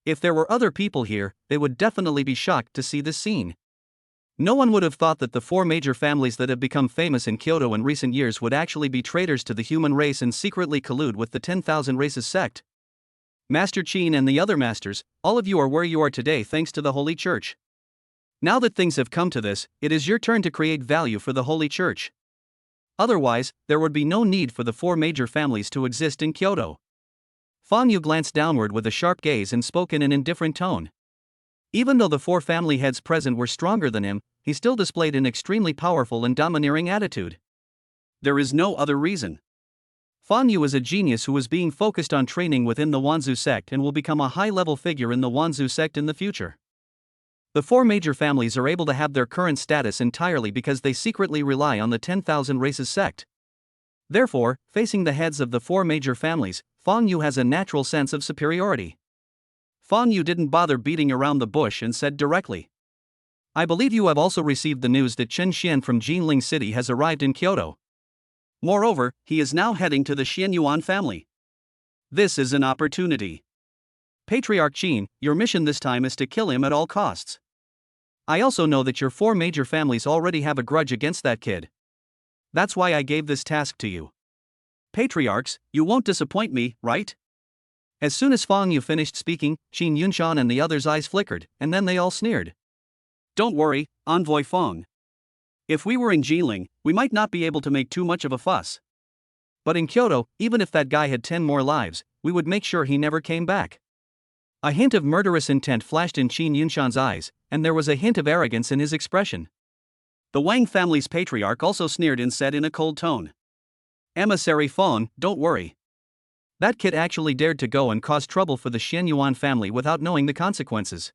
If there were other people here, they would definitely be shocked to see this scene. No one would have thought that the 4 major families that have become famous in Kyoto in recent years would actually be traitors to the human race and secretly collude with the 10,000 Races sect. Master Qin and the other masters, all of you are where you are today thanks to the Holy Church. Now that things have come to this, it is your turn to create value for the Holy Church. Otherwise, there would be no need for the 4 major families to exist in Kyoto. Fang Yu glanced downward with a sharp gaze and spoke in an indifferent tone. Even though the 4 family heads present were stronger than him, he still displayed an extremely powerful and domineering attitude. There is no other reason. Fang Yu is a genius who is being focused on training within the Wanzhou sect and will become a high-level figure in the Wanzhou sect in the future. The 4 major families are able to have their current status entirely because they secretly rely on the 10,000 Races sect. Therefore, facing the heads of the 4 major families, Fang Yu has a natural sense of superiority. Fang Yu didn't bother beating around the bush and said directly, I believe you have also received the news that Chen Xian from Ginling City has arrived in Kyoto. Moreover, he is now heading to the Xianyuan family. This is an opportunity. Patriarch Qin, your mission this time is to kill him at all costs. I also know that your 4 major families already have a grudge against that kid. That's why I gave this task to you. Patriarchs, you won't disappoint me, right? As soon as Fang Yu finished speaking, Qin Yunshan and the others' eyes flickered, and then they all sneered. Don't worry, Envoy Fang. If we were in Ginling, we might not be able to make too much of a fuss. But in Kyoto, even if that guy had 10 more lives, we would make sure he never came back. A hint of murderous intent flashed in Qin Yunshan's eyes, and there was a hint of arrogance in his expression. The Wang family's patriarch also sneered and said in a cold tone. Emissary Fang, don't worry. That kid actually dared to go and cause trouble for the Xianyuan family without knowing the consequences.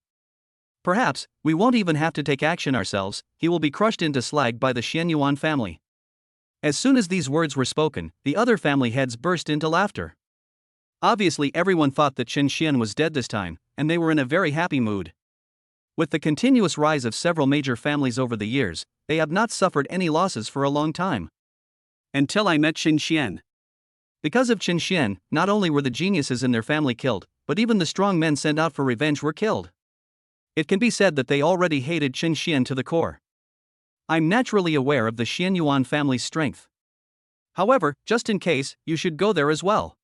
Perhaps, we won't even have to take action ourselves, he will be crushed into slag by the Xianyuan family. As soon as these words were spoken, the other family heads burst into laughter. Obviously everyone thought that Chen Xian was dead this time, and they were in a very happy mood. With the continuous rise of several major families over the years, they have not suffered any losses for a long time. Until I met Chen Xian. Because of Chen Xian, not only were the geniuses in their family killed, but even the strong men sent out for revenge were killed. It can be said that they already hated Chen Xian to the core. I'm naturally aware of the Xianyuan family's strength. However, just in case, you should go there as well.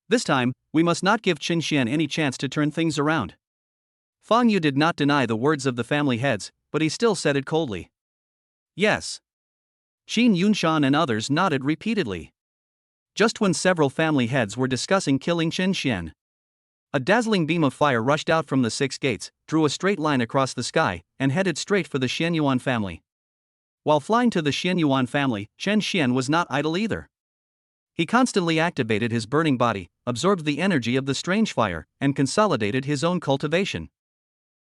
This time, we must not give Chen Xian any chance to turn things around. Fang Yu did not deny the words of the family heads, but he still said it coldly. Yes. Qin Yunshan and others nodded repeatedly. Just when several family heads were discussing killing Chen Xian, a dazzling beam of fire rushed out from the 6 gates, drew a straight line across the sky, and headed straight for the Xianyuan family. While flying to the Xianyuan family, Chen Xian was not idle either. He constantly activated his burning body, absorbed the energy of the strange fire, and consolidated his own cultivation.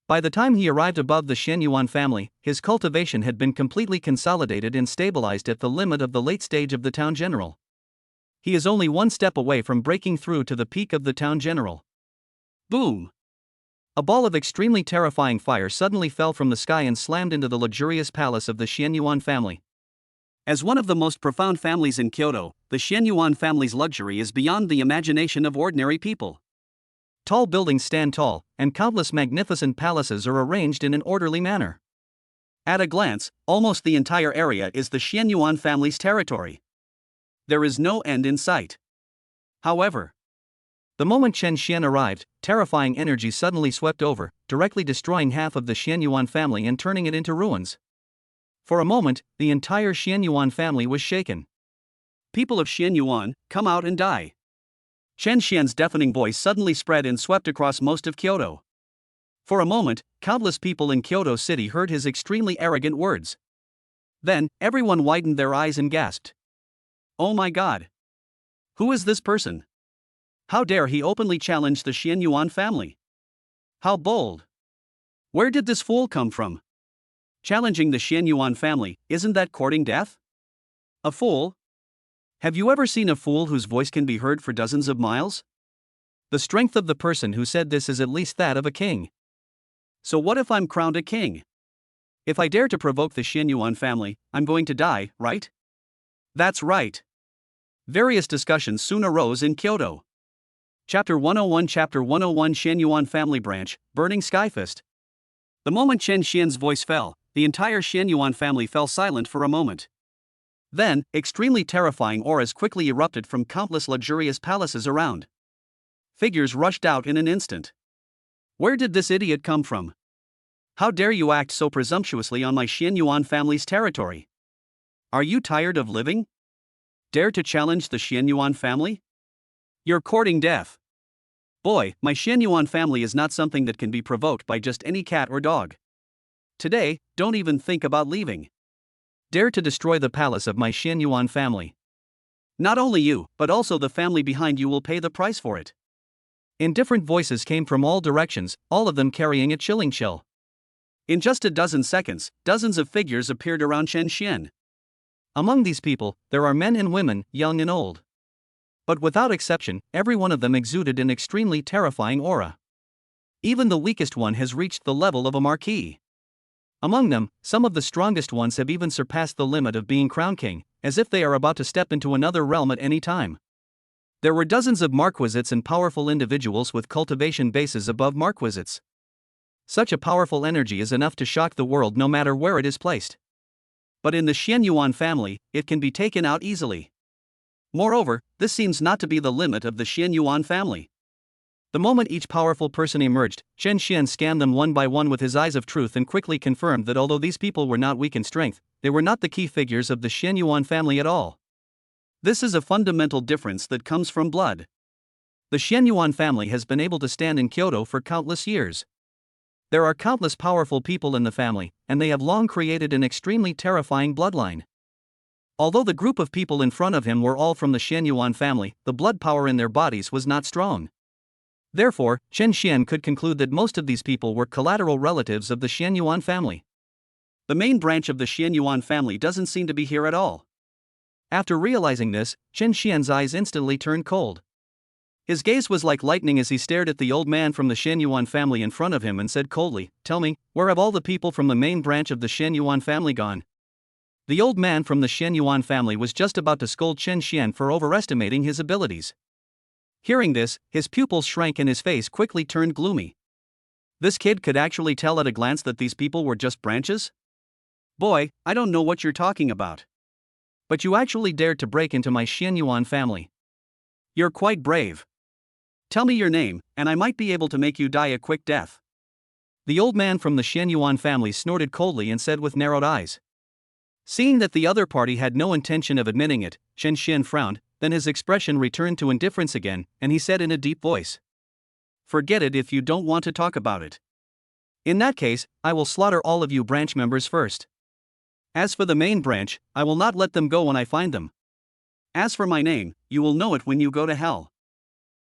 By the time he arrived above the Xianyuan family, his cultivation had been completely consolidated and stabilized at the limit of the late stage of the town general. He is only one step away from breaking through to the peak of the town general. Boom! A ball of extremely terrifying fire suddenly fell from the sky and slammed into the luxurious palace of the Xianyuan family. As one of the most profound families in Kyoto, the Xianyuan family's luxury is beyond the imagination of ordinary people. Tall buildings stand tall, and countless magnificent palaces are arranged in an orderly manner. At a glance, almost the entire area is the Xianyuan family's territory. There is no end in sight. However, the moment Chen Xian arrived, terrifying energy suddenly swept over, directly destroying half of the Xianyuan family and turning it into ruins. For a moment, the entire Xianyuan family was shaken. People of Xianyuan, come out and die. Chen Xian's deafening voice suddenly spread and swept across most of Kyoto. For a moment, countless people in Kyoto city heard his extremely arrogant words. Then, everyone widened their eyes and gasped. Oh my god! Who is this person? How dare he openly challenge the Xianyuan family? How bold! Where did this fool come from? Challenging the Xianyuan family, isn't that courting death? A fool? Have you ever seen a fool whose voice can be heard for dozens of miles? The strength of the person who said this is at least that of a king. So what if I'm crowned a king? If I dare to provoke the Xianyuan family, I'm going to die, right? That's right. Various discussions soon arose in Kyoto. Chapter 101 Chapter 101 Xianyuan Family Branch, Burning Skyfist. The moment Chen Xian's voice fell, the entire Xianyuan family fell silent for a moment. Then, extremely terrifying auras quickly erupted from countless luxurious palaces around. Figures rushed out in an instant. Where did this idiot come from? How dare you act so presumptuously on my Xianyuan family's territory? Are you tired of living? Dare to challenge the Xianyuan family? You're courting death. Boy, my Xianyuan family is not something that can be provoked by just any cat or dog. Today, don't even think about leaving. Dare to destroy the palace of my Xianyuan family. Not only you, but also the family behind you will pay the price for it. In different voices came from all directions, all of them carrying a chilling chill. In just a dozen seconds, dozens of figures appeared around Chen Xian. Among these people, there are men and women, young and old. But without exception, every one of them exuded an extremely terrifying aura. Even the weakest one has reached the level of a marquis. Among them, some of the strongest ones have even surpassed the limit of being crowned king, as if they are about to step into another realm at any time. There were dozens of marquisites and powerful individuals with cultivation bases above marquisites. Such a powerful energy is enough to shock the world no matter where it is placed. But in the Xianyuan family, it can be taken out easily. Moreover, this seems not to be the limit of the Xianyuan family. The moment each powerful person emerged, Chen Xian scanned them one by one with his eyes of truth and quickly confirmed that although these people were not weak in strength, they were not the key figures of the Xianyuan family at all. This is a fundamental difference that comes from blood. The Xianyuan family has been able to stand in Kyoto for countless years. There are countless powerful people in the family, and they have long created an extremely terrifying bloodline. Although the group of people in front of him were all from the Xianyuan family, the blood power in their bodies was not strong. Therefore, Chen Xian could conclude that most of these people were collateral relatives of the Xianyuan family. The main branch of the Xianyuan family doesn't seem to be here at all. After realizing this, Chen Xian's eyes instantly turned cold. His gaze was like lightning as he stared at the old man from the Xianyuan family in front of him and said coldly, "Tell me, where have all the people from the main branch of the Xianyuan family gone?" The old man from the Xianyuan family was just about to scold Chen Xian for overestimating his abilities. Hearing this, his pupils shrank and his face quickly turned gloomy. This kid could actually tell at a glance that these people were just branches? Boy, I don't know what you're talking about. But you actually dared to break into my Xianyuan family. You're quite brave. Tell me your name, and I might be able to make you die a quick death. The old man from the Xianyuan family snorted coldly and said with narrowed eyes. Seeing that the other party had no intention of admitting it, Chen Xian frowned, then his expression returned to indifference again, and he said in a deep voice. Forget it if you don't want to talk about it. In that case, I will slaughter all of you branch members first. As for the main branch, I will not let them go when I find them. As for my name, you will know it when you go to hell.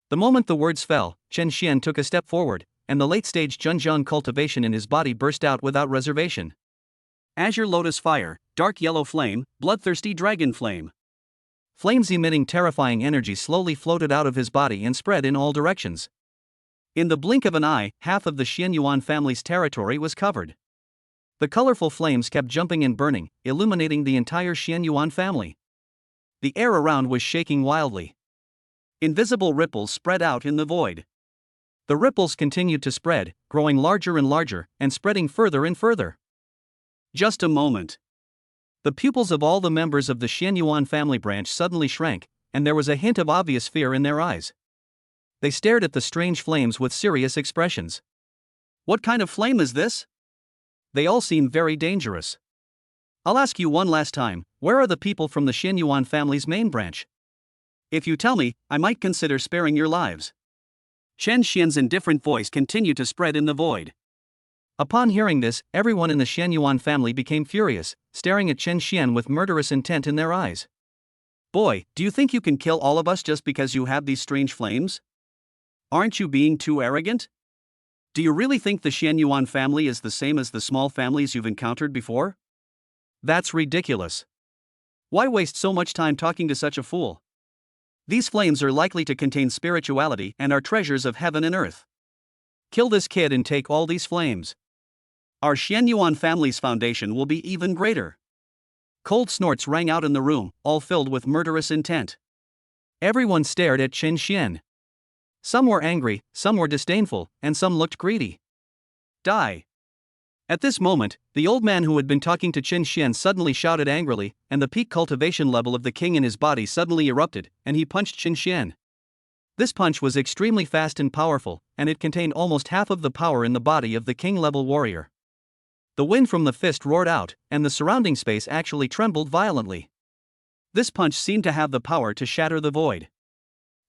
The moment the words fell, Chen Xian took a step forward, and the late-stage Zhenjiang cultivation in his body burst out without reservation. Azure Lotus Fire, Dark Yellow Flame, Bloodthirsty Dragon Flame. Flames emitting terrifying energy slowly floated out of his body and spread in all directions. In the blink of an eye, half of the Xianyuan family's territory was covered. The colorful flames kept jumping and burning, illuminating the entire Xianyuan family. The air around was shaking wildly. Invisible ripples spread out in the void. The ripples continued to spread, growing larger and larger, and spreading further and further. Just a moment. The pupils of all the members of the Xianyuan family branch suddenly shrank, and there was a hint of obvious fear in their eyes. They stared at the strange flames with serious expressions. What kind of flame is this? They all seem very dangerous. I'll ask you one last time, where are the people from the Xianyuan family's main branch? If you tell me, I might consider sparing your lives. Chen Xian's indifferent voice continued to spread in the void. Upon hearing this, everyone in the Xianyuan family became furious, staring at Chen Xian with murderous intent in their eyes. Boy, do you think you can kill all of us just because you have these strange flames? Aren't you being too arrogant? Do you really think the Xianyuan family is the same as the small families you've encountered before? That's ridiculous. Why waste so much time talking to such a fool? These flames are likely to contain spirituality and are treasures of heaven and earth. Kill this kid and take all these flames. Our Xianyuan family's foundation will be even greater. Cold snorts rang out in the room, all filled with murderous intent. Everyone stared at Chen Xian. Some were angry, some were disdainful, and some looked greedy. Die. At this moment, the old man who had been talking to Chen Xian suddenly shouted angrily, and the peak cultivation level of the king in his body suddenly erupted, and he punched Chen Xian. This punch was extremely fast and powerful, and it contained almost half of the power in the body of the king-level warrior. The wind from the fist roared out, and the surrounding space actually trembled violently. This punch seemed to have the power to shatter the void.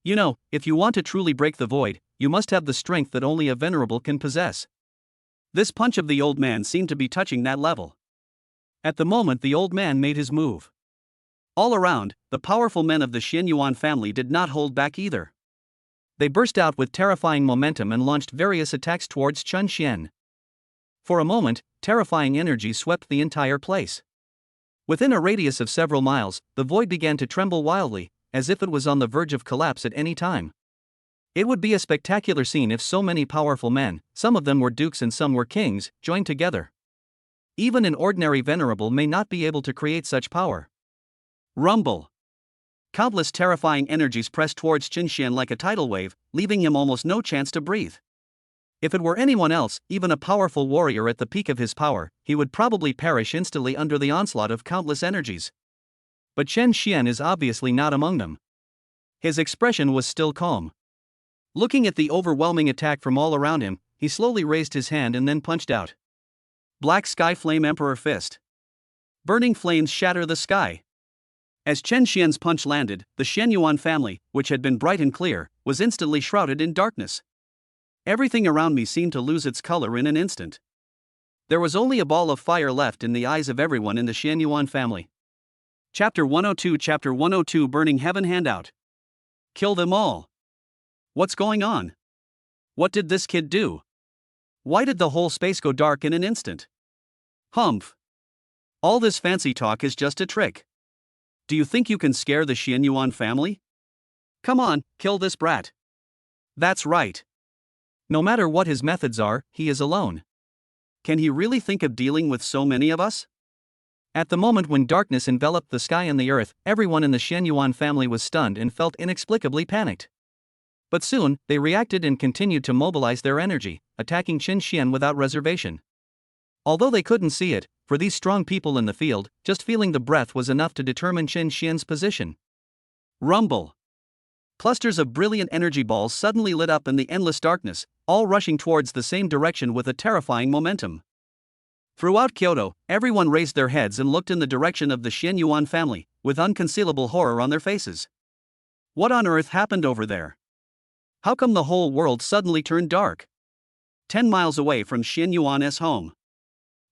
You know, if you want to truly break the void, you must have the strength that only a venerable can possess. This punch of the old man seemed to be touching that level. At the moment the old man made his move. All around, the powerful men of the Xianyuan family did not hold back either. They burst out with terrifying momentum and launched various attacks towards Chen Xian. For a moment, terrifying energy swept the entire place. Within a radius of several miles, the void began to tremble wildly, as if it was on the verge of collapse at any time. It would be a spectacular scene if so many powerful men, some of them were dukes and some were kings, joined together. Even an ordinary venerable may not be able to create such power. Rumble. Countless terrifying energies pressed towards Chen Xian like a tidal wave, leaving him almost no chance to breathe. If it were anyone else, even a powerful warrior at the peak of his power, he would probably perish instantly under the onslaught of countless energies. But Chen Xian is obviously not among them. His expression was still calm. Looking at the overwhelming attack from all around him, he slowly raised his hand and then punched out. Black Sky Flame Emperor Fist. Burning flames shatter the sky. As Chen Xian's punch landed, the Xianyuan family, which had been bright and clear, was instantly shrouded in darkness. Everything around me seemed to lose its color in an instant. There was only a ball of fire left in the eyes of everyone in the Xianyuan family. Chapter 102 Burning Heaven Handout. Kill them all. What's going on? What did this kid do? Why did the whole space go dark in an instant? Humph. All this fancy talk is just a trick. Do you think you can scare the Xianyuan family? Come on, kill this brat. That's right. No matter what his methods are, he is alone. Can he really think of dealing with so many of us? At the moment when darkness enveloped the sky and the earth, everyone in the Xianyuan family was stunned and felt inexplicably panicked. But soon, they reacted and continued to mobilize their energy, attacking Chen Xian without reservation. Although they couldn't see it, for these strong people in the field, just feeling the breath was enough to determine Chen Xian's position. Rumble. Clusters of brilliant energy balls suddenly lit up in the endless darkness, all rushing towards the same direction with a terrifying momentum. Throughout Kyoto, everyone raised their heads and looked in the direction of the Xianyuan family, with unconcealable horror on their faces. What on earth happened over there? How come the whole world suddenly turned dark? 10 miles away from Xianyuan's home.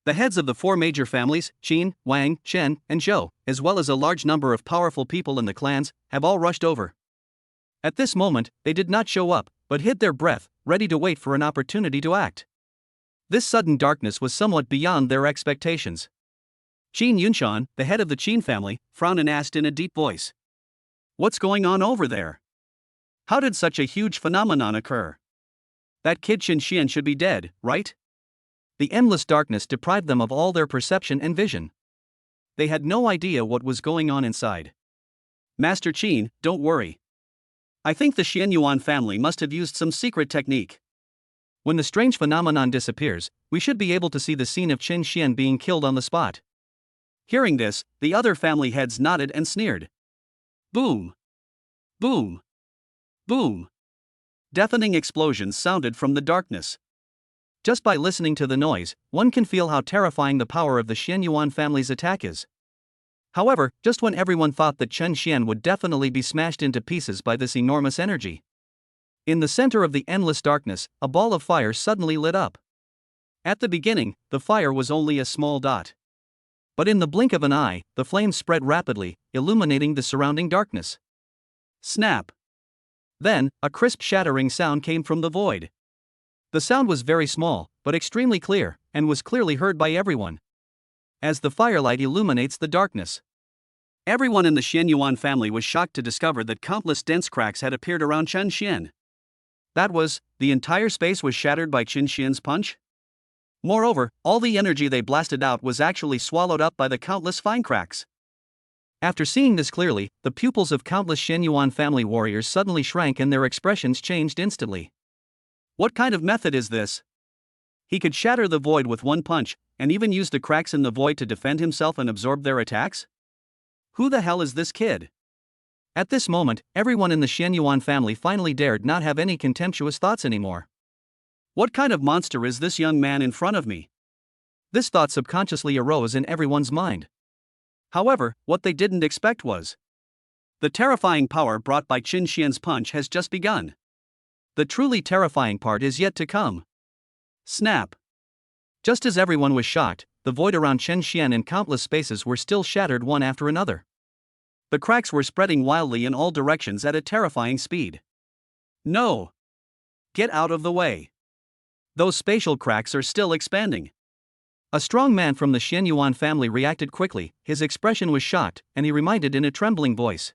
The heads of the four major families, Qin, Wang, Chen, and Zhou, as well as a large number of powerful people in the clans, have all rushed over. At this moment, they did not show up, but hid their breath, ready to wait for an opportunity to act. This sudden darkness was somewhat beyond their expectations. Qin Yunshan, the head of the Qin family, frowned and asked in a deep voice. What's going on over there? How did such a huge phenomenon occur? That kid Chen Xian should be dead, right? The endless darkness deprived them of all their perception and vision. They had no idea what was going on inside. Master Qin, don't worry. I think the Xianyuan family must have used some secret technique. When the strange phenomenon disappears, we should be able to see the scene of Chen Xian being killed on the spot. Hearing this, the other family heads nodded and sneered. Boom! Boom! Boom! Deafening explosions sounded from the darkness. Just by listening to the noise, one can feel how terrifying the power of the Xianyuan family's attack is. However, just when everyone thought that Chen Xian would definitely be smashed into pieces by this enormous energy, in the center of the endless darkness, a ball of fire suddenly lit up. At the beginning, the fire was only a small dot. But in the blink of an eye, the flames spread rapidly, illuminating the surrounding darkness. Snap! Then, a crisp shattering sound came from the void. The sound was very small, but extremely clear, and was clearly heard by everyone. As the firelight illuminates the darkness. Everyone in the Xianyuan family was shocked to discover that countless dense cracks had appeared around Chen Xian. That was, the entire space was shattered by Chen Xian's punch? Moreover, all the energy they blasted out was actually swallowed up by the countless fine cracks. After seeing this clearly, the pupils of countless Xianyuan family warriors suddenly shrank and their expressions changed instantly. What kind of method is this? He could shatter the void with one punch, and even use the cracks in the void to defend himself and absorb their attacks? Who the hell is this kid? At this moment, everyone in the Xianyuan family finally dared not have any contemptuous thoughts anymore. What kind of monster is this young man in front of me? This thought subconsciously arose in everyone's mind. However, what they didn't expect was the terrifying power brought by Chen Xian's punch has just begun. The truly terrifying part is yet to come. Snap! Just as everyone was shocked, the void around Chen Xian in countless spaces were still shattered one after another. The cracks were spreading wildly in all directions at a terrifying speed. No! Get out of the way! Those spatial cracks are still expanding. A strong man from the Xianyuan family reacted quickly, his expression was shocked, and he reminded in a trembling voice.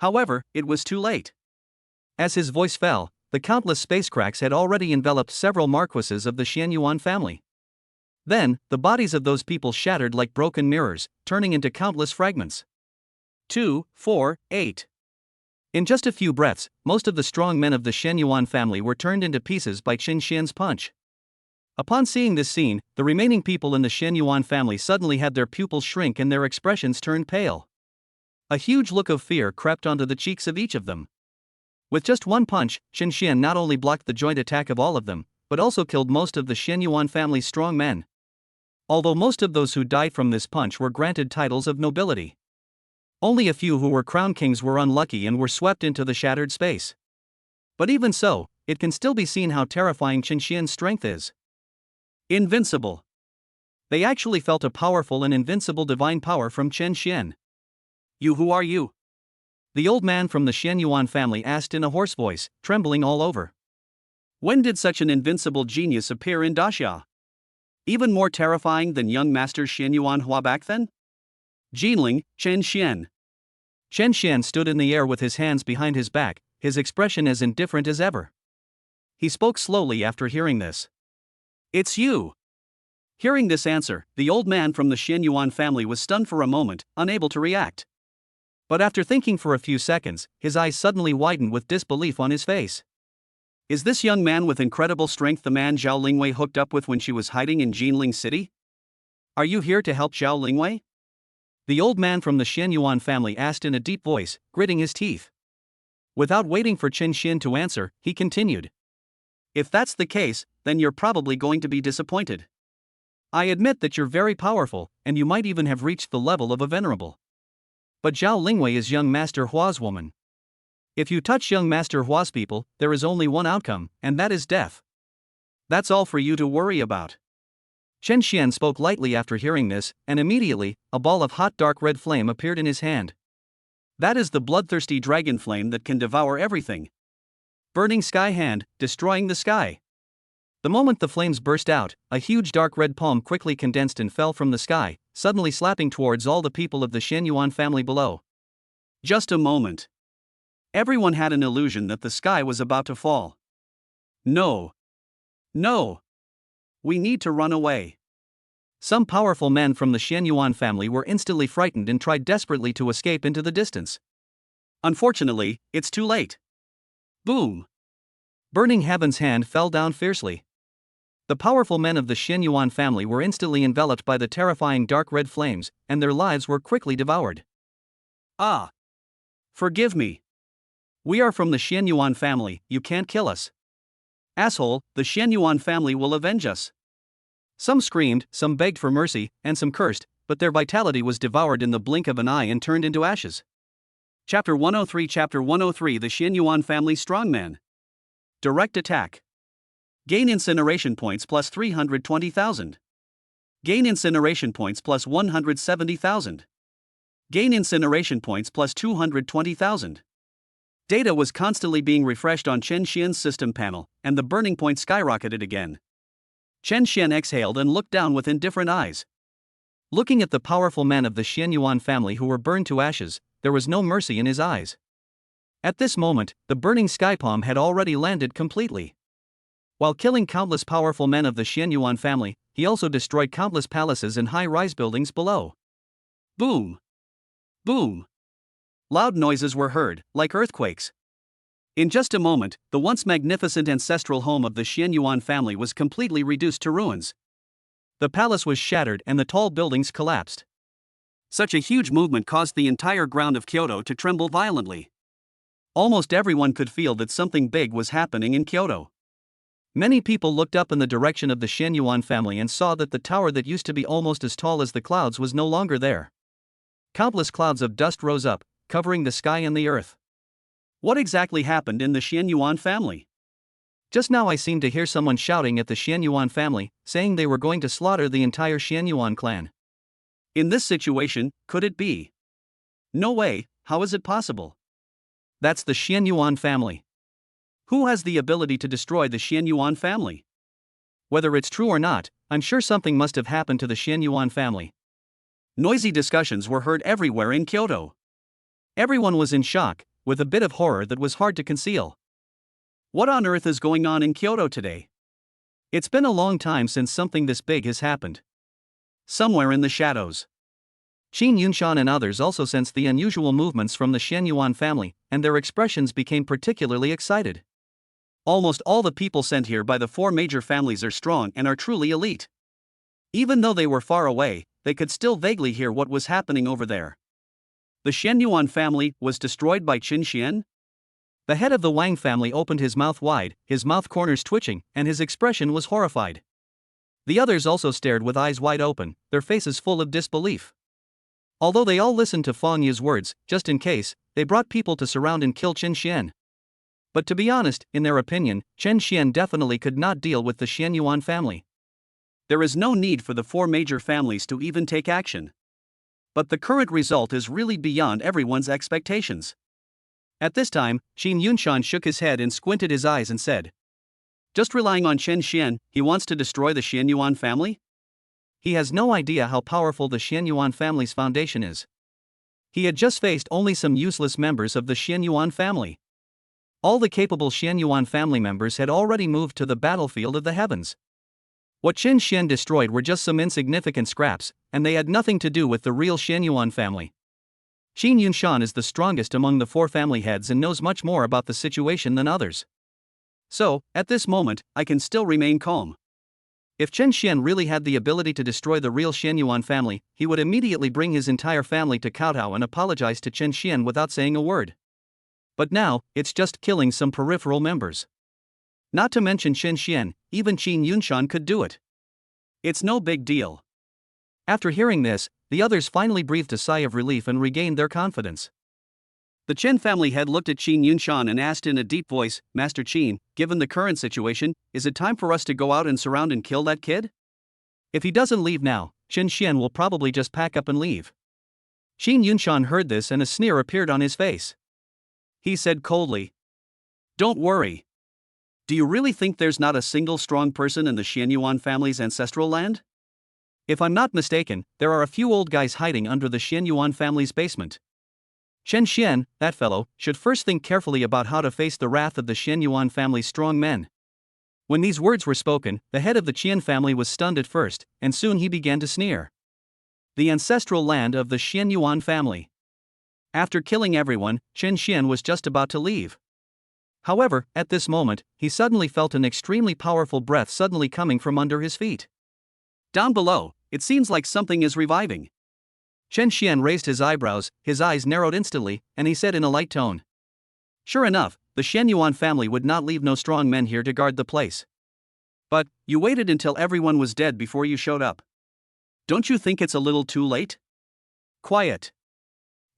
However, it was too late. As his voice fell, the countless space cracks had already enveloped several marquises of the Xianyuan family. Then, the bodies of those people shattered like broken mirrors, turning into countless fragments. 2, 4, 8. In just a few breaths, most of the strong men of the Xianyuan family were turned into pieces by Chen Xian's punch. Upon seeing this scene, the remaining people in the Xianyuan family suddenly had their pupils shrink and their expressions turned pale. A huge look of fear crept onto the cheeks of each of them. With just one punch, Chen Xian not only blocked the joint attack of all of them, but also killed most of the Xian Yuan family's strong men. Although most of those who died from this punch were granted titles of nobility. Only a few who were crown kings were unlucky and were swept into the shattered space. But even so, it can still be seen how terrifying Chen Xian's strength is. Invincible. They actually felt a powerful and invincible divine power from Chen Xian. Who are you? The old man from the Xian Yuan family asked in a hoarse voice, trembling all over. When did such an invincible genius appear in Daxia? Even more terrifying than young master Xian Yuan Hua back then? Ginling, Chen Xian. Chen Xian stood in the air with his hands behind his back, his expression as indifferent as ever. He spoke slowly after hearing this. It's you. Hearing this answer, the old man from the Xian Yuan family was stunned for a moment, unable to react. But after thinking for a few seconds, his eyes suddenly widened with disbelief on his face. Is this young man with incredible strength the man Zhao Lingwei hooked up with when she was hiding in Ginling City? Are you here to help Zhao Lingwei? The old man from the Xian Yuan family asked in a deep voice, gritting his teeth. Without waiting for Chen Xian to answer, he continued. If that's the case, then you're probably going to be disappointed. I admit that you're very powerful, and you might even have reached the level of a venerable. But Zhao Lingwei is young Master Hua's woman. If you touch young Master Hua's people, there is only one outcome, and that is death. That's all for you to worry about. Chen Xian spoke lightly after hearing this, and immediately, a ball of hot dark red flame appeared in his hand. That is the bloodthirsty dragon flame that can devour everything. Burning sky hand, destroying the sky. The moment the flames burst out, a huge dark red palm quickly condensed and fell from the sky, suddenly slapping towards all the people of the Xian Yuan family below. Just a moment. Everyone had an illusion that the sky was about to fall. No. No. We need to run away. Some powerful men from the Xian Yuan family were instantly frightened and tried desperately to escape into the distance. Unfortunately, it's too late. Boom. Burning Heaven's hand fell down fiercely. The powerful men of the Xian Yuan family were instantly enveloped by the terrifying dark red flames, and their lives were quickly devoured. Ah! Forgive me. We are from the Xian Yuan family, you can't kill us. Asshole, the Xian Yuan family will avenge us. Some screamed, some begged for mercy, and some cursed, but their vitality was devoured in the blink of an eye and turned into ashes. Chapter 103 The Xian Yuan Family Strongman. Direct attack. Gain incineration points plus 320,000. Gain incineration points plus 170,000. Gain incineration points plus 220,000. Data was constantly being refreshed on Chen Xian's system panel, and the burning point skyrocketed again. Chen Xian exhaled and looked down with indifferent eyes. Looking at the powerful men of the Xian Yuan family who were burned to ashes, there was no mercy in his eyes. At this moment, the burning sky palm had already landed completely. While killing countless powerful men of the Xian Yuan family, he also destroyed countless palaces and high-rise buildings below. Boom! Boom! Loud noises were heard, like earthquakes. In just a moment, the once magnificent ancestral home of the Xian Yuan family was completely reduced to ruins. The palace was shattered and the tall buildings collapsed. Such a huge movement caused the entire ground of Kyoto to tremble violently. Almost everyone could feel that something big was happening in Kyoto. Many people looked up in the direction of the Xian Yuan family and saw that the tower that used to be almost as tall as the clouds was no longer there. Countless clouds of dust rose up, covering the sky and the earth. What exactly happened in the Xian Yuan family? Just now I seemed to hear someone shouting at the Xian Yuan family, saying they were going to slaughter the entire Xian Yuan clan. In this situation, could it be? No way, how is it possible? That's the Xian Yuan family. Who has the ability to destroy the Xian Yuan family? Whether it's true or not, I'm sure something must have happened to the Xian Yuan family. Noisy discussions were heard everywhere in Kyoto. Everyone was in shock, with a bit of horror that was hard to conceal. What on earth is going on in Kyoto today? It's been a long time since something this big has happened. Somewhere in the shadows. Qin Yunshan and others also sensed the unusual movements from the Xian Yuan family, and their expressions became particularly excited. Almost all the people sent here by the four major families are strong and are truly elite. Even though they were far away, they could still vaguely hear what was happening over there. The Xian Yuan family was destroyed by Qin Xian? The head of the Wang family opened his mouth wide, his mouth corners twitching, and his expression was horrified. The others also stared with eyes wide open, their faces full of disbelief. Although they all listened to Feng Yi's words, just in case, they brought people to surround and kill Chen Xian. But to be honest, in their opinion, Chen Xian definitely could not deal with the Xianyuan family. There is no need for the four major families to even take action. But the current result is really beyond everyone's expectations. At this time, Qin Yunshan shook his head and squinted his eyes and said, "Just relying on Chen Xian, he wants to destroy the Xianyuan family? He has no idea how powerful the Xianyuan family's foundation is. He had just faced only some useless members of the Xianyuan family. All the capable Xianyuan family members had already moved to the battlefield of the heavens. What Chen Xian destroyed were just some insignificant scraps, and they had nothing to do with the real Xianyuan family. Qin Yunshan is the strongest among the four family heads and knows much more about the situation than others. So, at this moment, I can still remain calm. If Chen Xian really had the ability to destroy the real Xianyuan family, he would immediately bring his entire family to Kyoto and apologize to Chen Xian without saying a word. But now, it's just killing some peripheral members. Not to mention Chen Xian, even Qin Yunshan could do it. It's no big deal." After hearing this, the others finally breathed a sigh of relief and regained their confidence. The Chen family head looked at Qin Yunshan and asked in a deep voice, "Master Qin, given the current situation, is it time for us to go out and surround and kill that kid? If he doesn't leave now, Chen Xian will probably just pack up and leave." Qin Yunshan heard this and a sneer appeared on his face. He said coldly, "Don't worry. Do you really think there's not a single strong person in the Xianyuan family's ancestral land? If I'm not mistaken, there are a few old guys hiding under the Xianyuan family's basement. Chen Xian, that fellow, should first think carefully about how to face the wrath of the Xianyuan family's strong men." When these words were spoken, the head of the Qian family was stunned at first, and soon he began to sneer. The ancestral land of the Xianyuan family. After killing everyone, Chen Xian was just about to leave. However, at this moment, he suddenly felt an extremely powerful breath suddenly coming from under his feet. Down below, it seems like something is reviving. Chen Xian raised his eyebrows, his eyes narrowed instantly, and he said in a light tone, "Sure enough, the Xianyuan family would not leave no strong men here to guard the place. But, you waited until everyone was dead before you showed up. Don't you think it's a little too late?" Quiet.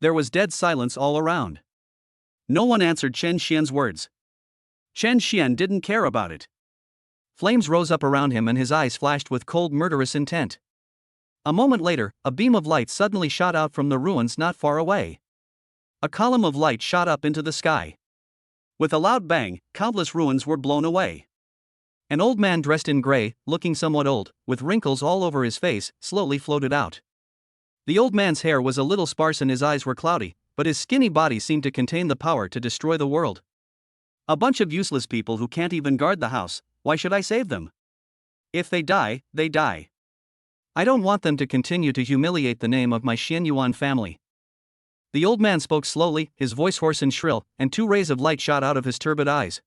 There was dead silence all around. No one answered Chen Xian's words. Chen Xian didn't care about it. Flames rose up around him and his eyes flashed with cold murderous intent. A moment later, a beam of light suddenly shot out from the ruins not far away. A column of light shot up into the sky. With a loud bang, countless ruins were blown away. An old man dressed in gray, looking somewhat old, with wrinkles all over his face, slowly floated out. The old man's hair was a little sparse and his eyes were cloudy, but his skinny body seemed to contain the power to destroy the world. "A bunch of useless people who can't even guard the house, why should I save them? If they die, they die. I don't want them to continue to humiliate the name of my Xianyuan family." The old man spoke slowly, his voice hoarse and shrill, and two rays of light shot out of his turbid eyes.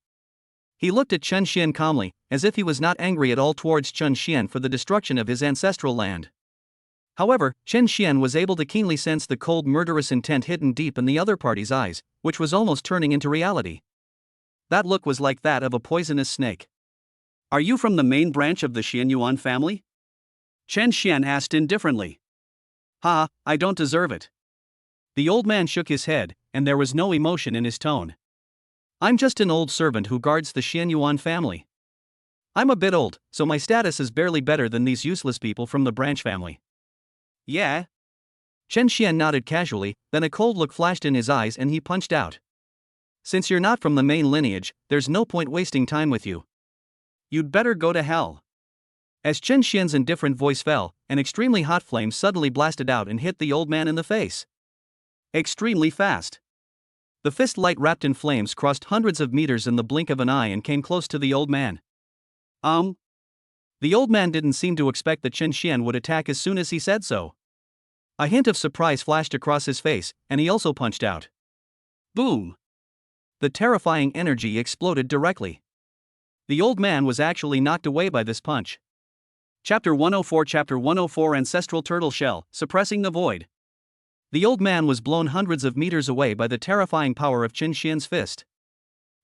He looked at Chen Xian calmly, as if he was not angry at all towards Chen Xian for the destruction of his ancestral land. However, Chen Xian was able to keenly sense the cold murderous intent hidden deep in the other party's eyes, which was almost turning into reality. That look was like that of a poisonous snake. "Are you from the main branch of the Xianyuan family?" Chen Xian asked indifferently. "Ha, I don't deserve it." The old man shook his head, and there was no emotion in his tone. "I'm just an old servant who guards the Xianyuan family. I'm a bit old, so my status is barely better than these useless people from the branch family." "Yeah?" Chen Xian nodded casually, then a cold look flashed in his eyes and he punched out. "Since you're not from the main lineage, there's no point wasting time with you. You'd better go to hell." As Chen Xian's indifferent voice fell, an extremely hot flame suddenly blasted out and hit the old man in the face. Extremely fast. The fist light wrapped in flames crossed hundreds of meters in the blink of an eye and came close to the old man. The old man didn't seem to expect that Chen Xian would attack as soon as he said so. A hint of surprise flashed across his face, and he also punched out. Boom! The terrifying energy exploded directly. The old man was actually knocked away by this punch. Chapter 104 Ancestral Turtle Shell, Suppressing the Void. The old man was blown hundreds of meters away by the terrifying power of Chen Xian's fist.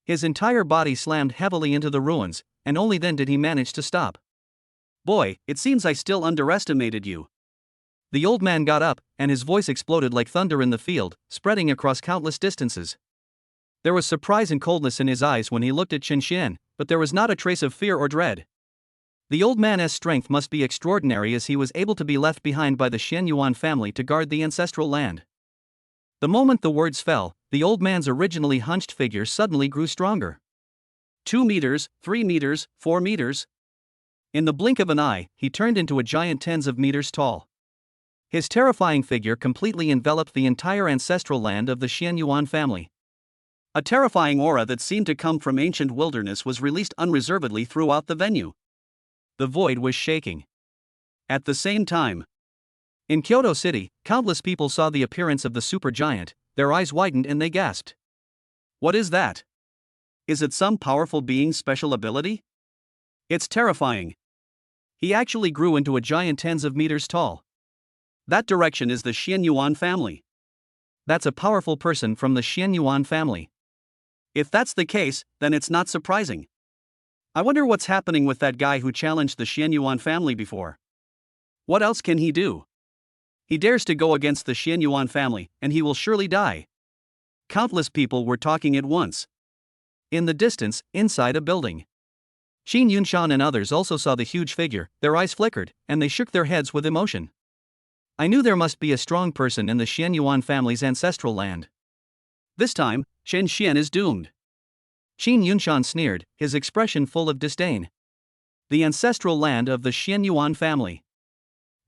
His entire body slammed heavily into the ruins, and only then did he manage to stop. Boy, it seems I still underestimated you. The old man got up, and his voice exploded like thunder in the field, spreading across countless distances. There was surprise and coldness in his eyes when he looked at Chen Xian, but there was not a trace of fear or dread. The old man's strength must be extraordinary, as he was able to be left behind by the Xianyuan family to guard the ancestral land. The moment the words fell, the old man's originally hunched figure suddenly grew stronger. 2 meters, 3 meters, 4 meters. In the blink of an eye, he turned into a giant tens of meters tall. His terrifying figure completely enveloped the entire ancestral land of the Xianyuan family. A terrifying aura that seemed to come from ancient wilderness was released unreservedly throughout the venue. The void was shaking. At the same time, in Kyoto City, countless people saw the appearance of the supergiant. Their eyes widened and they gasped. What is that? Is it some powerful being's special ability? It's terrifying. He actually grew into a giant tens of meters tall. That direction is the Xianyuan family. That's a powerful person from the Xianyuan family. If that's the case, then it's not surprising. I wonder what's happening with that guy who challenged the Xianyuan family before. What else can he do? He dares to go against the Xianyuan family, and he will surely die. Countless people were talking at once. In the distance, inside a building, Xin Yunshan and others also saw the huge figure. Their eyes flickered, and they shook their heads with emotion. I knew there must be a strong person in the Xianyuan family's ancestral land. This time, Chen Xian is doomed. Xin Yunshan sneered, his expression full of disdain. The ancestral land of the Xianyuan family.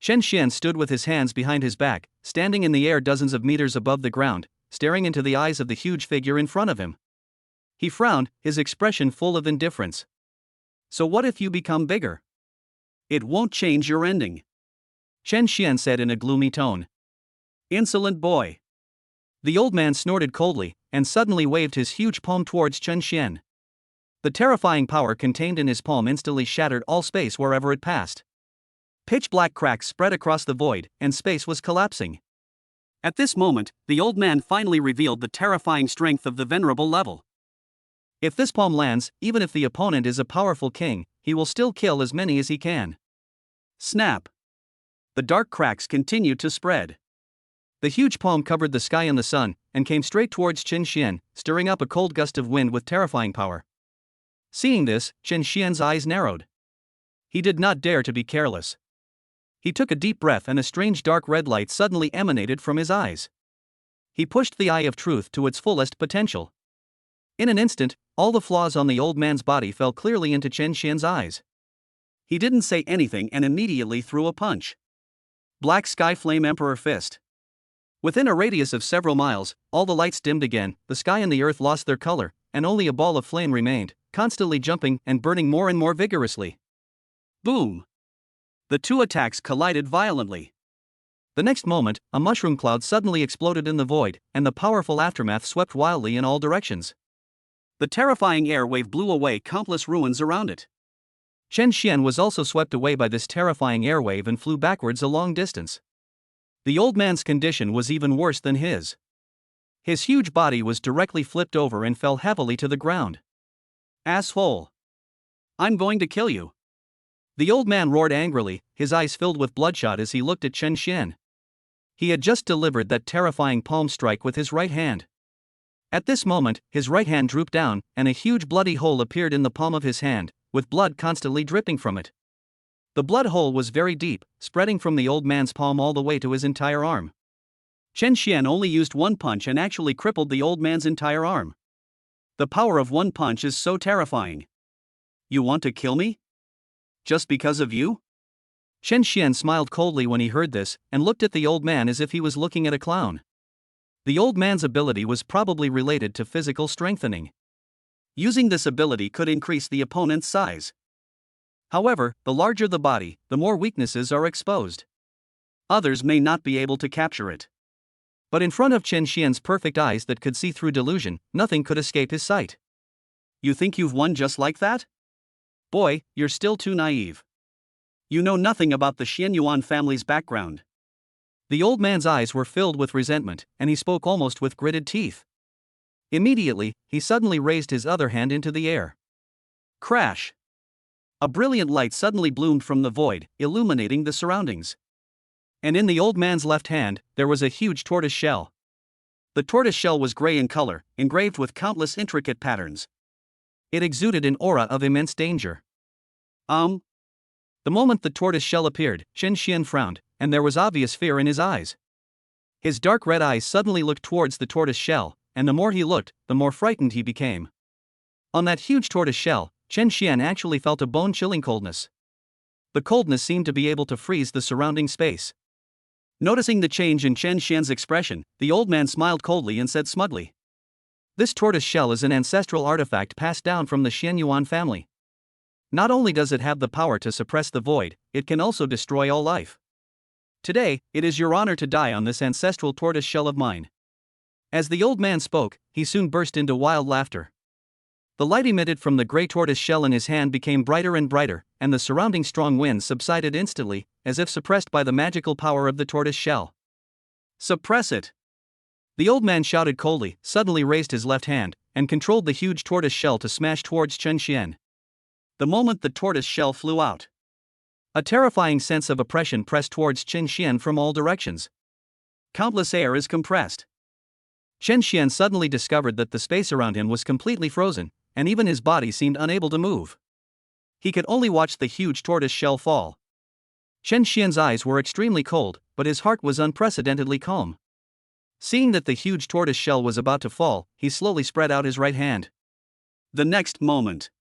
Chen Xian stood with his hands behind his back, standing in the air dozens of meters above the ground, staring into the eyes of the huge figure in front of him. He frowned, his expression full of indifference. So what if you become bigger? It won't change your ending. Chen Xian said in a gloomy tone. Insolent boy. The old man snorted coldly, and suddenly waved his huge palm towards Chen Xian. The terrifying power contained in his palm instantly shattered all space wherever it passed. Pitch-black cracks spread across the void, and space was collapsing. At this moment, the old man finally revealed the terrifying strength of the venerable level. If this palm lands, even if the opponent is a powerful king, he will still kill as many as he can. Snap! The dark cracks continued to spread. The huge palm covered the sky and the sun, and came straight towards Chen Xian, stirring up a cold gust of wind with terrifying power. Seeing this, Chen Xian's eyes narrowed. He did not dare to be careless. He took a deep breath, and a strange dark red light suddenly emanated from his eyes. He pushed the eye of truth to its fullest potential. In an instant, all the flaws on the old man's body fell clearly into Chen Xian's eyes. He didn't say anything and immediately threw a punch. Black Sky Flame Emperor Fist. Within a radius of several miles, all the lights dimmed again, the sky and the earth lost their color, and only a ball of flame remained, constantly jumping and burning more and more vigorously. Boom! The two attacks collided violently. The next moment, a mushroom cloud suddenly exploded in the void, and the powerful aftermath swept wildly in all directions. The terrifying air wave blew away countless ruins around it. Chen Xian was also swept away by this terrifying air wave and flew backwards a long distance. The old man's condition was even worse than his. His huge body was directly flipped over and fell heavily to the ground. Asshole! I'm going to kill you! The old man roared angrily, his eyes filled with bloodshot as he looked at Chen Xian. He had just delivered that terrifying palm strike with his right hand. At this moment, his right hand drooped down, and a huge bloody hole appeared in the palm of his hand, with blood constantly dripping from it. The blood hole was very deep, spreading from the old man's palm all the way to his entire arm. Chen Xian only used one punch and actually crippled the old man's entire arm. The power of one punch is so terrifying. You want to kill me? Just because of you? Chen Xian smiled coldly when he heard this, and looked at the old man as if he was looking at a clown. The old man's ability was probably related to physical strengthening. Using this ability could increase the opponent's size. However, the larger the body, the more weaknesses are exposed. Others may not be able to capture it. But in front of Chen Xian's perfect eyes that could see through delusion, nothing could escape his sight. You think you've won just like that? Boy, you're still too naive. You know nothing about the Xianyuan family's background. The old man's eyes were filled with resentment, and he spoke almost with gritted teeth. Immediately, he suddenly raised his other hand into the air. Crash! A brilliant light suddenly bloomed from the void, illuminating the surroundings. And in the old man's left hand, there was a huge tortoise shell. The tortoise shell was gray in color, engraved with countless intricate patterns. It exuded an aura of immense danger. The moment the tortoise shell appeared, Chen Xian frowned, and there was obvious fear in his eyes. His dark red eyes suddenly looked towards the tortoise shell, and the more he looked, the more frightened he became. On that huge tortoise shell, Chen Xian actually felt a bone-chilling coldness. The coldness seemed to be able to freeze the surrounding space. Noticing the change in Chen Xian's expression, the old man smiled coldly and said smugly, "This tortoise shell is an ancestral artifact passed down from the Xianyuan family. Not only does it have the power to suppress the void, it can also destroy all life. Today, it is your honor to die on this ancestral tortoise shell of mine." As the old man spoke, he soon burst into wild laughter. The light emitted from the gray tortoise shell in his hand became brighter and brighter, and the surrounding strong winds subsided instantly, as if suppressed by the magical power of the tortoise shell. "Suppress it!" The old man shouted coldly, suddenly raised his left hand, and controlled the huge tortoise shell to smash towards Chen Xian. The moment the tortoise shell flew out, a terrifying sense of oppression pressed towards Chen Xian from all directions. Countless air is compressed. Chen Xian suddenly discovered that the space around him was completely frozen, and even his body seemed unable to move. He could only watch the huge tortoise shell fall. Chen Xian's eyes were extremely cold, but his heart was unprecedentedly calm. Seeing that the huge tortoise shell was about to fall, he slowly spread out his right hand. The next moment,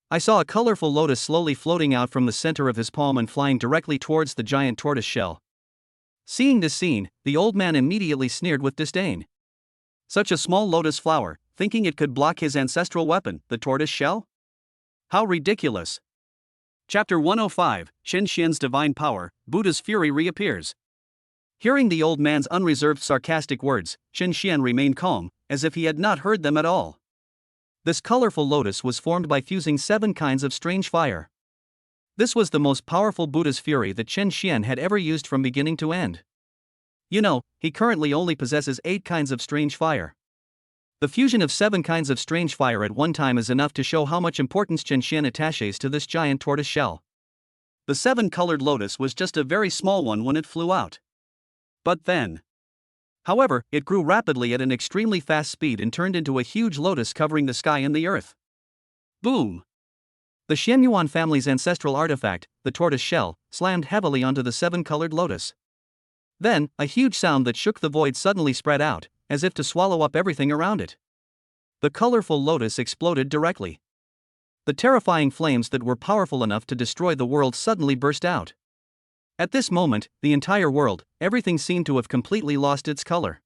I saw a colorful lotus slowly floating out from the center of his palm and flying directly towards the giant tortoise shell. Seeing this scene, the old man immediately sneered with disdain. Such a small lotus flower, thinking it could block his ancestral weapon, the tortoise shell? How ridiculous! Chapter 105, Chen Xian's Divine Power, Buddha's Fury reappears. Hearing the old man's unreserved sarcastic words, Chen Xian remained calm, as if he had not heard them at all. This colorful lotus was formed by fusing 7 kinds of strange fire. This was the most powerful Buddha's fury that Chen Xian had ever used from beginning to end. You know, he currently only possesses 8 kinds of strange fire. The fusion of 7 kinds of strange fire at one time is enough to show how much importance Chen Xian attaches to this giant tortoise shell. The 7-colored lotus was just a very small one when it flew out. But then, however, it grew rapidly at an extremely fast speed and turned into a huge lotus covering the sky and the earth. Boom! The Xianyuan family's ancestral artifact, the tortoise shell, slammed heavily onto the 7-colored lotus. Then, a huge sound that shook the void suddenly spread out, as if to swallow up everything around it. The colorful lotus exploded directly. The terrifying flames that were powerful enough to destroy the world suddenly burst out. At this moment, the entire world, everything seemed to have completely lost its color.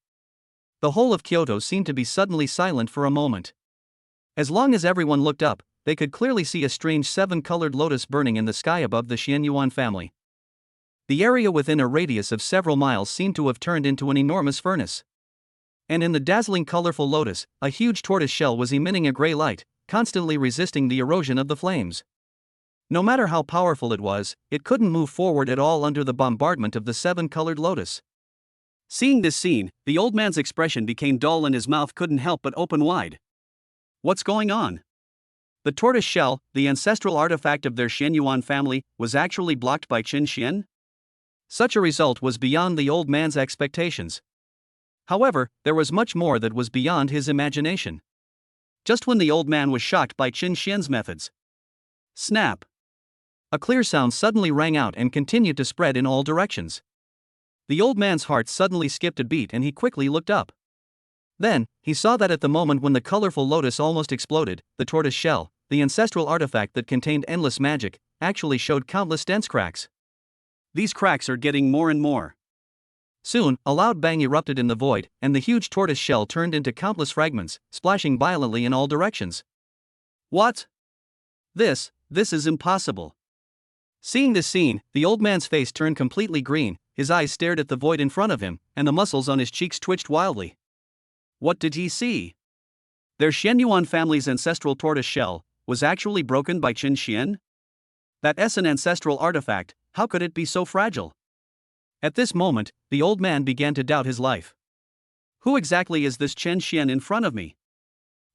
The whole of Kyoto seemed to be suddenly silent for a moment. As long as everyone looked up, they could clearly see a strange 7-colored lotus burning in the sky above the Xianyuan family. The area within a radius of several miles seemed to have turned into an enormous furnace. And in the dazzling colorful lotus, a huge tortoise shell was emitting a gray light, constantly resisting the erosion of the flames. No matter how powerful it was, it couldn't move forward at all under the bombardment of the 7-colored lotus. Seeing this scene, the old man's expression became dull and his mouth couldn't help but open wide. What's going on? The tortoise shell, the ancestral artifact of their Xianyuan family, was actually blocked by Chen Xian? Such a result was beyond the old man's expectations. However, there was much more that was beyond his imagination. Just when the old man was shocked by Chen Xian's methods, snap! A clear sound suddenly rang out and continued to spread in all directions. The old man's heart suddenly skipped a beat and he quickly looked up. Then, he saw that at the moment when the colorful lotus almost exploded, the tortoise shell, the ancestral artifact that contained endless magic, actually showed countless dense cracks. These cracks are getting more and more. Soon, a loud bang erupted in the void, and the huge tortoise shell turned into countless fragments, splashing violently in all directions. What? This is impossible. Seeing this scene, the old man's face turned completely green, his eyes stared at the void in front of him, and the muscles on his cheeks twitched wildly. What did he see? Their Xianyuan family's ancestral tortoise shell was actually broken by Chen Xian? That's an ancestral artifact, how could it be so fragile? At this moment, the old man began to doubt his life. Who exactly is this Chen Xian in front of me?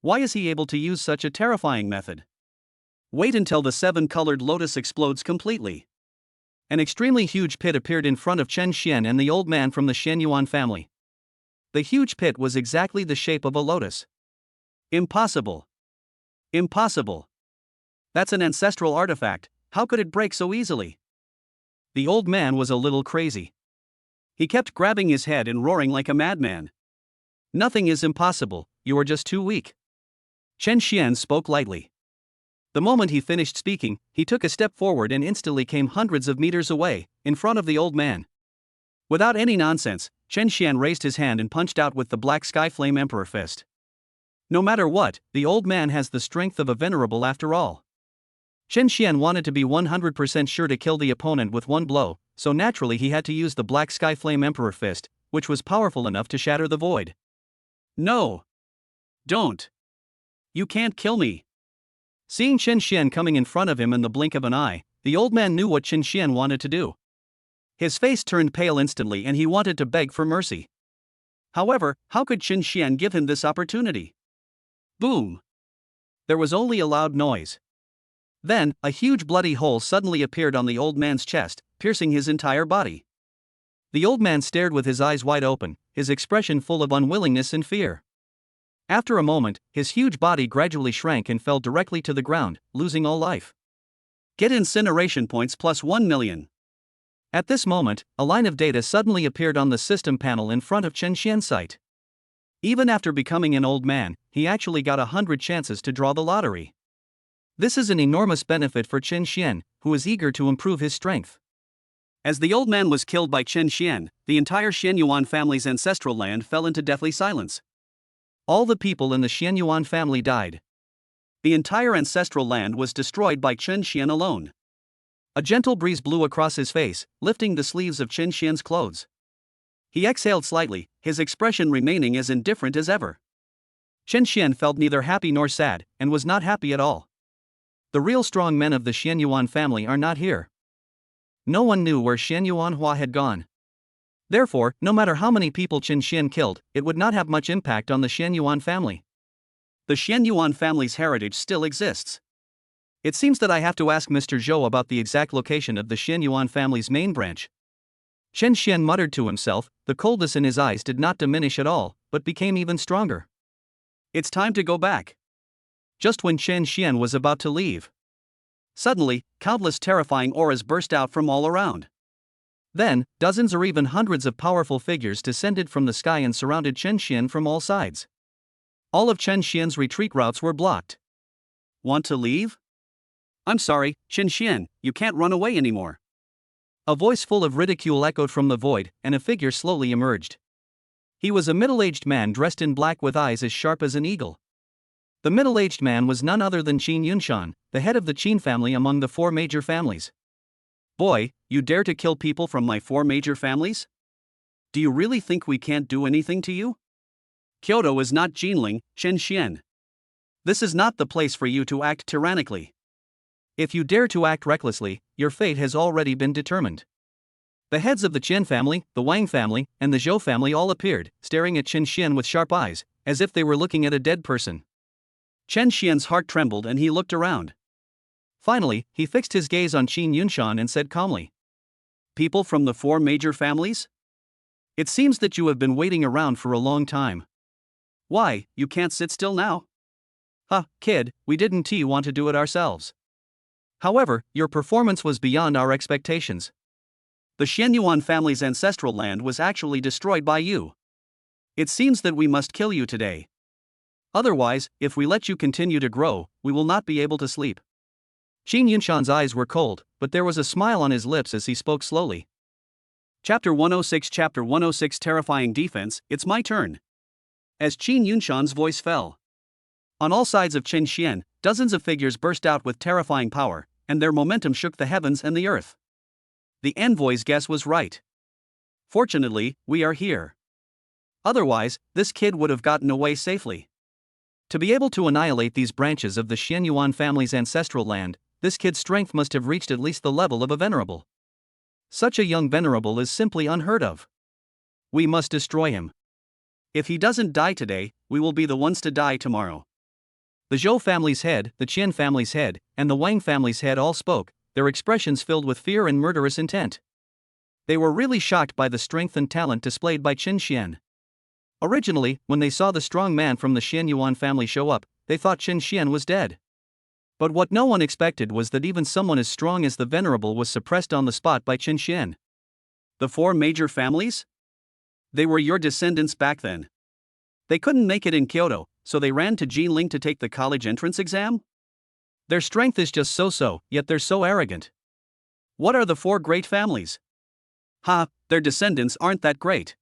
Why is he able to use such a terrifying method? Wait until the 7-colored lotus explodes completely. An extremely huge pit appeared in front of Chen Xian and the old man from the Xianyuan family. The huge pit was exactly the shape of a lotus. Impossible. Impossible. That's an ancestral artifact, how could it break so easily? The old man was a little crazy. He kept grabbing his head and roaring like a madman. Nothing is impossible, you are just too weak. Chen Xian spoke lightly. The moment he finished speaking, he took a step forward and instantly came hundreds of meters away, in front of the old man. Without any nonsense, Chen Xian raised his hand and punched out with the black sky flame emperor fist. No matter what, the old man has the strength of a venerable after all. Chen Xian wanted to be 100% sure to kill the opponent with one blow, so naturally he had to use the black sky flame emperor fist, which was powerful enough to shatter the void. No! Don't! You can't kill me! Seeing Chen Xian coming in front of him in the blink of an eye, the old man knew what Chen Xian wanted to do. His face turned pale instantly and he wanted to beg for mercy. However, how could Chen Xian give him this opportunity? Boom! There was only a loud noise. Then, a huge bloody hole suddenly appeared on the old man's chest, piercing his entire body. The old man stared with his eyes wide open, his expression full of unwillingness and fear. After a moment, his huge body gradually shrank and fell directly to the ground, losing all life. Get incineration points plus 1 million. At this moment, a line of data suddenly appeared on the system panel in front of Chen Xian's sight. Even after becoming an old man, he actually got 100 chances to draw the lottery. This is an enormous benefit for Chen Xian, who is eager to improve his strength. As the old man was killed by Chen Xian, the entire Xianyuan family's ancestral land fell into deathly silence. All the people in the Xianyuan family died. The entire ancestral land was destroyed by Chen Xian alone. A gentle breeze blew across his face, lifting the sleeves of Chen Xian's clothes. He exhaled slightly, his expression remaining as indifferent as ever. Chen Xian felt neither happy nor sad, and was not happy at all. The real strong men of the Xianyuan family are not here. No one knew where Xianyuan Hua had gone. Therefore, no matter how many people Chen Xian killed, it would not have much impact on the Xianyuan family. The Xianyuan family's heritage still exists. It seems that I have to ask Mr. Zhou about the exact location of the Xianyuan family's main branch. Chen Xian muttered to himself, the coldness in his eyes did not diminish at all, but became even stronger. It's time to go back. Just when Chen Xian was about to leave, suddenly, countless terrifying auras burst out from all around. Then, dozens or even hundreds of powerful figures descended from the sky and surrounded Chen Xian from all sides. All of Chen Xian's retreat routes were blocked. Want to leave? I'm sorry, Chen Xian, you can't run away anymore. A voice full of ridicule echoed from the void, and a figure slowly emerged. He was a middle-aged man dressed in black with eyes as sharp as an eagle. The middle-aged man was none other than Qin Yunshan, the head of the Qin family among the 4 major families. Boy, you dare to kill people from my 4 major families? Do you really think we can't do anything to you? Kyoto is not Ginling, Chen Xian. This is not the place for you to act tyrannically. If you dare to act recklessly, your fate has already been determined. The heads of the Chen family, the Wang family, and the Zhou family all appeared, staring at Chen Xian with sharp eyes, as if they were looking at a dead person. Chen Xian's heart trembled and he looked around. Finally, he fixed his gaze on Qin Yunshan and said calmly, "People from the 4 major families? It seems that you have been waiting around for a long time. Why, you can't sit still now? Kid, we didn't want to do it ourselves. However, your performance was beyond our expectations. The Xianyuan family's ancestral land was actually destroyed by you. It seems that we must kill you today. Otherwise, if we let you continue to grow, we will not be able to sleep." Qin Yunshan's eyes were cold, but there was a smile on his lips as he spoke slowly. Chapter 106 Terrifying Defense, it's my turn. As Qin Yunshan's voice fell. On all sides of Chen Xian, dozens of figures burst out with terrifying power, and their momentum shook the heavens and the earth. The envoy's guess was right. Fortunately, we are here. Otherwise, this kid would have gotten away safely. To be able to annihilate these branches of the Xianyuan family's ancestral land, this kid's strength must have reached at least the level of a venerable. Such a young venerable is simply unheard of. We must destroy him. If he doesn't die today, we will be the ones to die tomorrow. The Zhou family's head, the Qian family's head, and the Wang family's head all spoke, their expressions filled with fear and murderous intent. They were really shocked by the strength and talent displayed by Qin Xian. Originally, when they saw the strong man from the Xian Yuan family show up, they thought Qin Xian was dead. But what no one expected was that even someone as strong as the Venerable was suppressed on the spot by Qin Xian. The four major families? They were your descendants back then. They couldn't make it in Kyoto, so they ran to Ginling to take the college entrance exam? Their strength is just so-so, yet they're so arrogant. What are the four great families? Ha, their descendants aren't that great.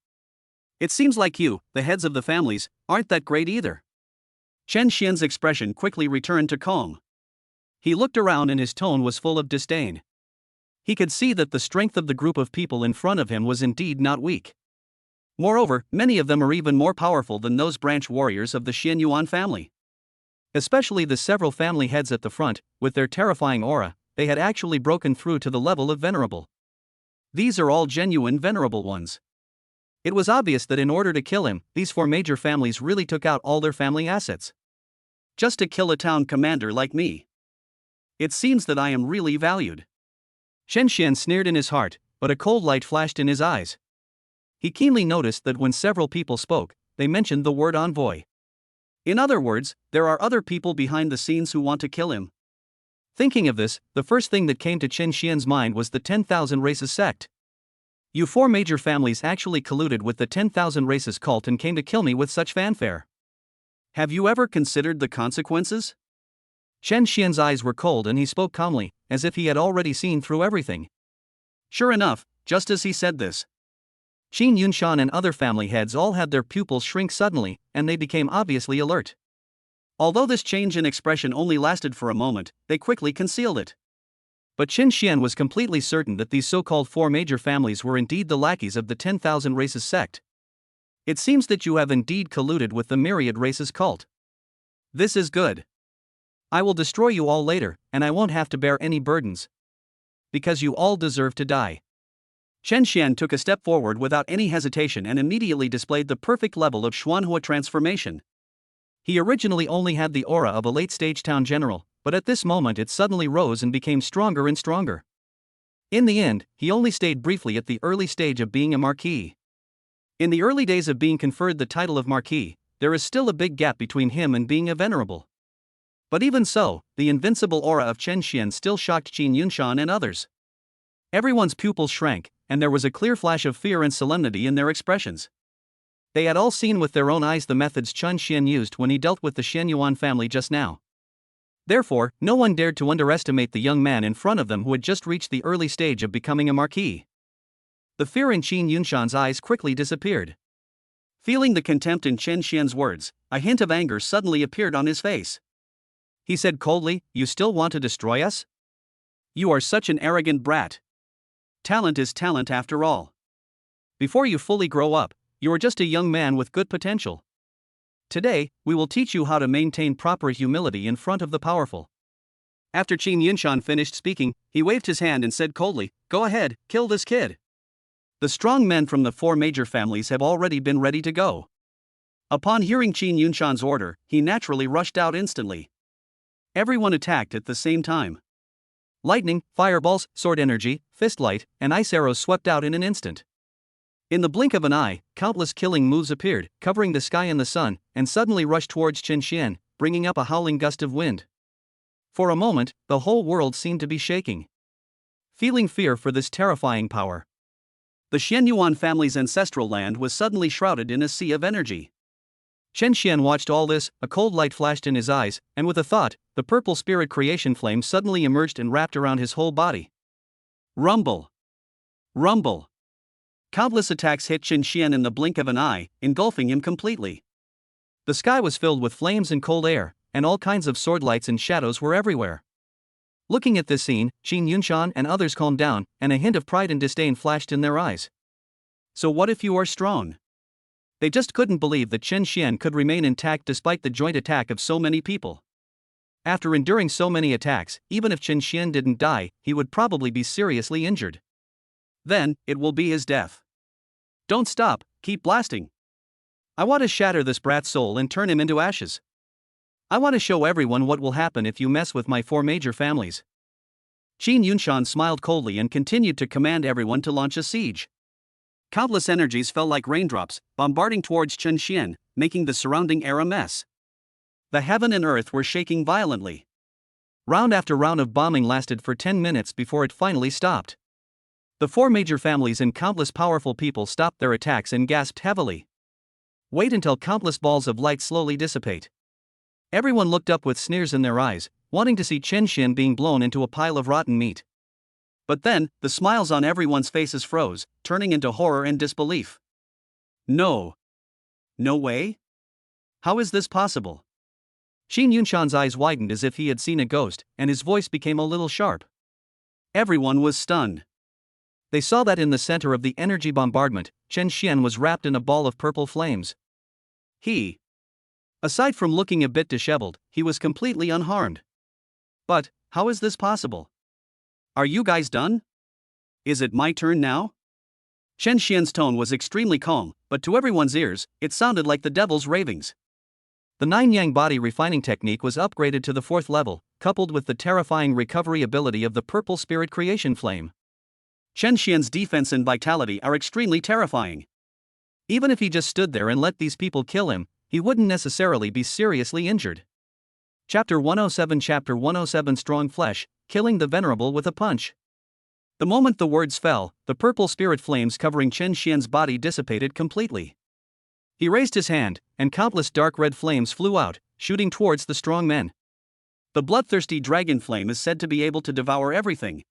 It seems like you, the heads of the families, aren't that great either. Chen Xian's expression quickly returned to calm. He looked around and his tone was full of disdain. He could see that the strength of the group of people in front of him was indeed not weak. Moreover, many of them are even more powerful than those branch warriors of the Xian Yuan family. Especially the several family heads at the front, with their terrifying aura, they had actually broken through to the level of venerable. These are all genuine venerable ones. It was obvious that in order to kill him, these four major families really took out all their family assets. Just to kill a town commander like me. It seems that I am really valued. Chen Xian sneered in his heart, but a cold light flashed in his eyes. He keenly noticed that when several people spoke, they mentioned the word envoy. In other words, there are other people behind the scenes who want to kill him. Thinking of this, the first thing that came to Chen Xian's mind was the 10,000 Races sect. You four major families actually colluded with the 10,000 Races cult and came to kill me with such fanfare. Have you ever considered the consequences? Chen Xian's eyes were cold and he spoke calmly, as if he had already seen through everything. Sure enough, just as he said this, Qin Yunshan and other family heads all had their pupils shrink suddenly, and they became obviously alert. Although this change in expression only lasted for a moment, they quickly concealed it. But Qin Xian was completely certain that these so-called four major families were indeed the lackeys of the 10,000 Races sect. It seems that you have indeed colluded with the myriad races cult. This is good. I will destroy you all later, and I won't have to bear any burdens. Because you all deserve to die. Chen Xian took a step forward without any hesitation and immediately displayed the perfect level of Xuanhua transformation. He originally only had the aura of a late-stage town general, but at this moment it suddenly rose and became stronger and stronger. In the end, he only stayed briefly at the early stage of being a marquis. In the early days of being conferred the title of marquis, there is still a big gap between him and being a venerable. But even so, the invincible aura of Chen Xian still shocked Qin Yunshan and others. Everyone's pupils shrank, and there was a clear flash of fear and solemnity in their expressions. They had all seen with their own eyes the methods Chen Xian used when he dealt with the Xian Yuan family just now. Therefore, no one dared to underestimate the young man in front of them who had just reached the early stage of becoming a marquis. The fear in Qin Yunshan's eyes quickly disappeared. Feeling the contempt in Chen Xian's words, a hint of anger suddenly appeared on his face. He said coldly, "You still want to destroy us? You are such an arrogant brat. Talent is talent after all. Before you fully grow up, you are just a young man with good potential. Today, we will teach you how to maintain proper humility in front of the powerful." After Qin Yunshan finished speaking, he waved his hand and said coldly, "Go ahead, kill this kid." The strong men from the four major families have already been ready to go. Upon hearing Qin Yunshan's order, he naturally rushed out instantly. Everyone attacked at the same time. Lightning, fireballs, sword energy, fist light, and ice arrows swept out in an instant. In the blink of an eye, countless killing moves appeared, covering the sky and the sun, and suddenly rushed towards Chen Xian, bringing up a howling gust of wind. For a moment, the whole world seemed to be shaking. Feeling fear for this terrifying power, the Xian Yuan family's ancestral land was suddenly shrouded in a sea of energy. Chen Xian watched all this, a cold light flashed in his eyes, and with a thought, the purple spirit creation flame suddenly emerged and wrapped around his whole body. Rumble! Rumble! Countless attacks hit Chen Xian in the blink of an eye, engulfing him completely. The sky was filled with flames and cold air, and all kinds of sword lights and shadows were everywhere. Looking at this scene, Qin Yunshan and others calmed down, and a hint of pride and disdain flashed in their eyes. So what if you are strong? They just couldn't believe that Chen Xian could remain intact despite the joint attack of so many people. After enduring so many attacks, even if Chen Xian didn't die, he would probably be seriously injured. Then, it will be his death. Don't stop, keep blasting. I want to shatter this brat's soul and turn him into ashes. I want to show everyone what will happen if you mess with my 4 major families. Qin Yunshan smiled coldly and continued to command everyone to launch a siege. Countless energies fell like raindrops, bombarding towards Chen Xian, making the surrounding air a mess. The heaven and earth were shaking violently. Round after round of bombing lasted for 10 minutes before it finally stopped. The 4 major families and countless powerful people stopped their attacks and gasped heavily. Wait until countless balls of light slowly dissipate. Everyone looked up with sneers in their eyes, wanting to see Chen Xian being blown into a pile of rotten meat. But then, the smiles on everyone's faces froze, turning into horror and disbelief. No. No way? How is this possible? Qin Yunshan's eyes widened as if he had seen a ghost, and his voice became a little sharp. Everyone was stunned. They saw that in the center of the energy bombardment, Chen Xian was wrapped in a ball of purple flames. Aside from looking a bit disheveled, he was completely unharmed. But, how is this possible? Are you guys done? Is it my turn now? Chen Xian's tone was extremely calm, but to everyone's ears, it sounded like the devil's ravings. The 9-yang body refining technique was upgraded to the 4th level, coupled with the terrifying recovery ability of the purple spirit creation flame. Chen Xian's defense and vitality are extremely terrifying. Even if he just stood there and let these people kill him, he wouldn't necessarily be seriously injured. Chapter 107 Strong Flesh, Killing the Venerable with a Punch. The moment the words fell, the purple spirit flames covering Chen Xian's body dissipated completely. He raised his hand, and countless dark red flames flew out, shooting towards the strong men. The bloodthirsty dragon flame is said to be able to devour everything.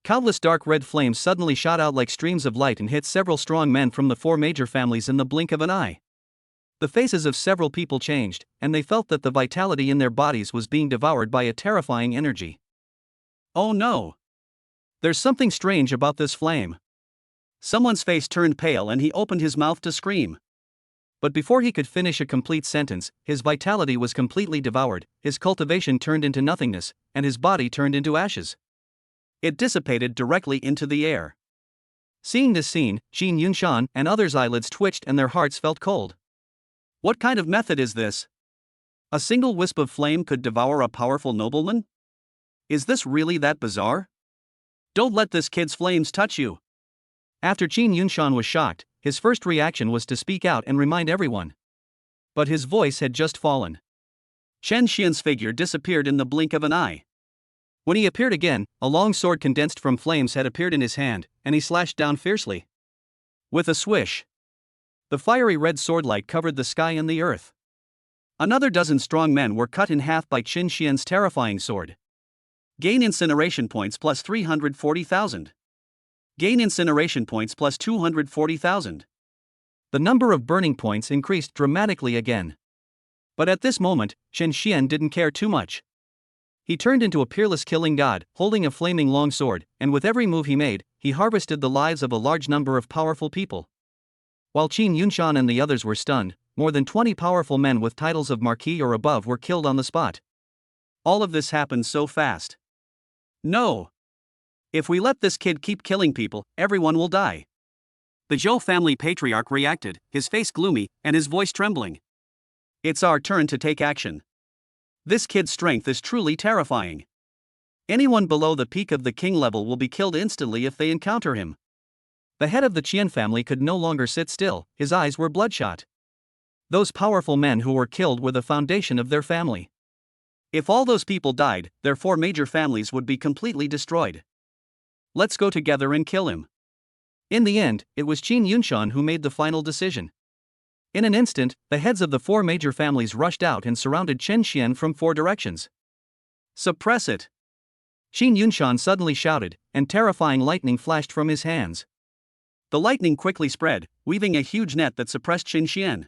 Countless dark red flames suddenly shot out like streams of light and hit several strong men from the 4 major families in the blink of an eye. The faces of several people changed, and they felt that the vitality in their bodies was being devoured by a terrifying energy. Oh no! There's something strange about this flame. Someone's face turned pale and he opened his mouth to scream. But before he could finish a complete sentence, his vitality was completely devoured, his cultivation turned into nothingness, and his body turned into ashes. It dissipated directly into the air. Seeing this scene, Qin Yunshan and others' eyelids twitched and their hearts felt cold. What kind of method is this? A single wisp of flame could devour a powerful nobleman? Is this really that bizarre? Don't let this kid's flames touch you. After Qin Yunshan was shocked, his first reaction was to speak out and remind everyone. But his voice had just fallen. Chen Xian's figure disappeared in the blink of an eye. When he appeared again, a long sword condensed from flames had appeared in his hand, and he slashed down fiercely. With a swish, the fiery red swordlight covered the sky and the earth. Another dozen strong men were cut in half by Qin Xian's terrifying sword. Gain incineration points plus 340,000. Gain incineration points plus 240,000. The number of burning points increased dramatically again. But at this moment, Chen Xian didn't care too much. He turned into a peerless killing god, holding a flaming long sword, and with every move he made, he harvested the lives of a large number of powerful people. While Qin Yunshan and the others were stunned, more than 20 powerful men with titles of marquis or above were killed on the spot. All of this happened so fast. No! If we let this kid keep killing people, everyone will die. The Zhou family patriarch reacted, his face gloomy, and his voice trembling. It's our turn to take action. This kid's strength is truly terrifying. Anyone below the peak of the king level will be killed instantly if they encounter him. The head of the Qian family could no longer sit still, his eyes were bloodshot. Those powerful men who were killed were the foundation of their family. If all those people died, their 4 major families would be completely destroyed. Let's go together and kill him. In the end, it was Qin Yunshan who made the final decision. In an instant, the heads of the 4 major families rushed out and surrounded Chen Xian from 4 directions. Suppress it! Qin Yunshan suddenly shouted, and terrifying lightning flashed from his hands. The lightning quickly spread, weaving a huge net that suppressed Chen Xian.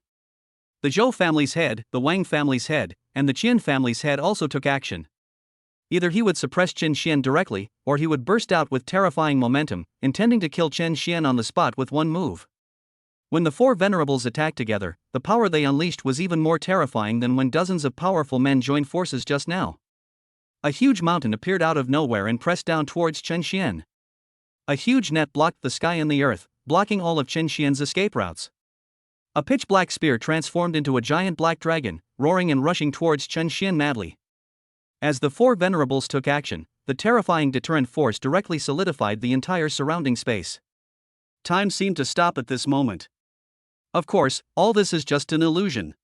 The Zhou family's head, the Wang family's head, and the Qian family's head also took action. Either he would suppress Chen Xian directly, or he would burst out with terrifying momentum, intending to kill Chen Xian on the spot with one move. When the 4 venerables attacked together, the power they unleashed was even more terrifying than when dozens of powerful men joined forces just now. A huge mountain appeared out of nowhere and pressed down towards Chen Xian. A huge net blocked the sky and the earth, blocking all of Chen Xian's escape routes. A pitch-black spear transformed into a giant black dragon, roaring and rushing towards Chen Xian madly. As the four venerables took action, the terrifying deterrent force directly solidified the entire surrounding space. Time seemed to stop at this moment. Of course, all this is just an illusion.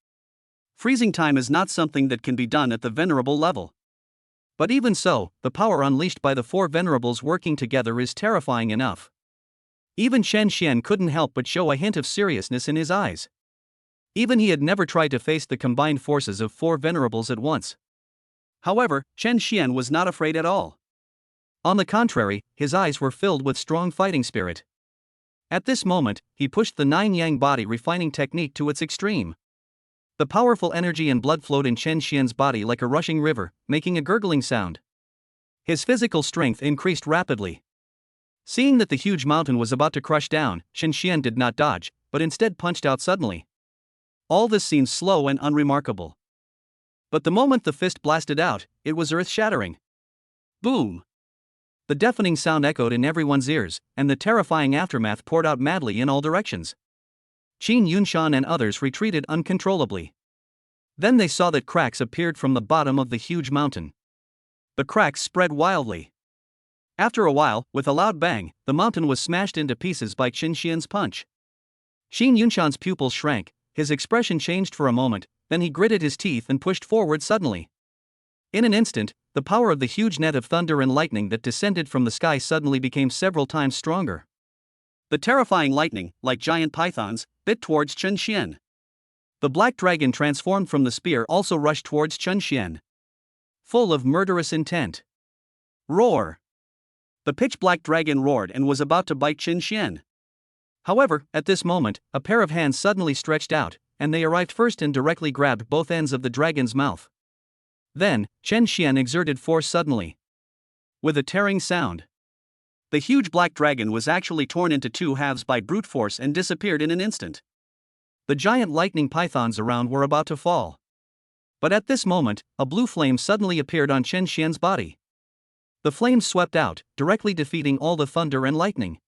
Freezing time is not something that can be done at the venerable level. But even so, the power unleashed by the four venerables working together is terrifying enough. Even Chen Xian couldn't help but show a hint of seriousness in his eyes. Even he had never tried to face the combined forces of four venerables at once. However, Chen Xian was not afraid at all. On the contrary, his eyes were filled with strong fighting spirit. At this moment, he pushed the nine-yang body refining technique to its extreme. The powerful energy and blood flowed in Chen Xian's body like a rushing river, making a gurgling sound. His physical strength increased rapidly. Seeing that the huge mountain was about to crush down, Chen Xian did not dodge, but instead punched out suddenly. All this seemed slow and unremarkable. But the moment the fist blasted out, it was earth-shattering. Boom! The deafening sound echoed in everyone's ears, and the terrifying aftermath poured out madly in all directions. Qin Yunshan and others retreated uncontrollably. Then they saw that cracks appeared from the bottom of the huge mountain. The cracks spread wildly. After a while, with a loud bang, the mountain was smashed into pieces by Qin Xian's punch. Qin Yunshan's pupils shrank, his expression changed for a moment, then he gritted his teeth and pushed forward suddenly. In an instant, the power of the huge net of thunder and lightning that descended from the sky suddenly became several times stronger. The terrifying lightning, like giant pythons, bit towards Chen Xian. The black dragon transformed from the spear also rushed towards Chen Xian, full of murderous intent. Roar! The pitch-black dragon roared and was about to bite Chen Xian. However, at this moment, a pair of hands suddenly stretched out, and they arrived first and directly grabbed both ends of the dragon's mouth. Then, Chen Xian exerted force suddenly. With a tearing sound, the huge black dragon was actually torn into two halves by brute force and disappeared in an instant. The giant lightning pythons around were about to fall. But at this moment, a blue flame suddenly appeared on Chen Xian's body. The flames swept out, directly defeating all the thunder and lightning.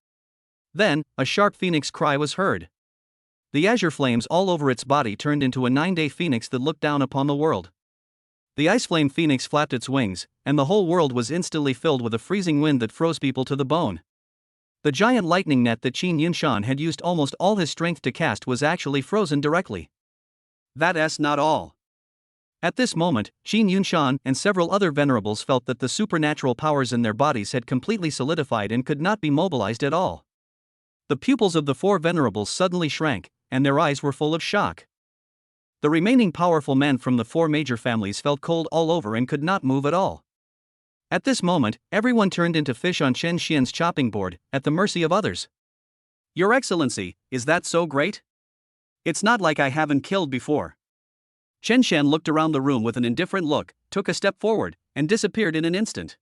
Then, a sharp phoenix cry was heard. The azure flames all over its body turned into a 9-day phoenix that looked down upon the world. The ice flame phoenix flapped its wings, and the whole world was instantly filled with a freezing wind that froze people to the bone. The giant lightning net that Qin Yunshan had used almost all his strength to cast was actually frozen directly. That's not all. At this moment, Qin Yunshan and several other venerables felt that the supernatural powers in their bodies had completely solidified and could not be mobilized at all. The pupils of the four venerables suddenly shrank, and their eyes were full of shock. The remaining powerful men from the four major families felt cold all over and could not move at all. At this moment, everyone turned into fish on Chen Xian's chopping board, at the mercy of others. Your Excellency, is that so great? It's not like I haven't killed before. Chen Xian looked around the room with an indifferent look, took a step forward, and disappeared in an instant.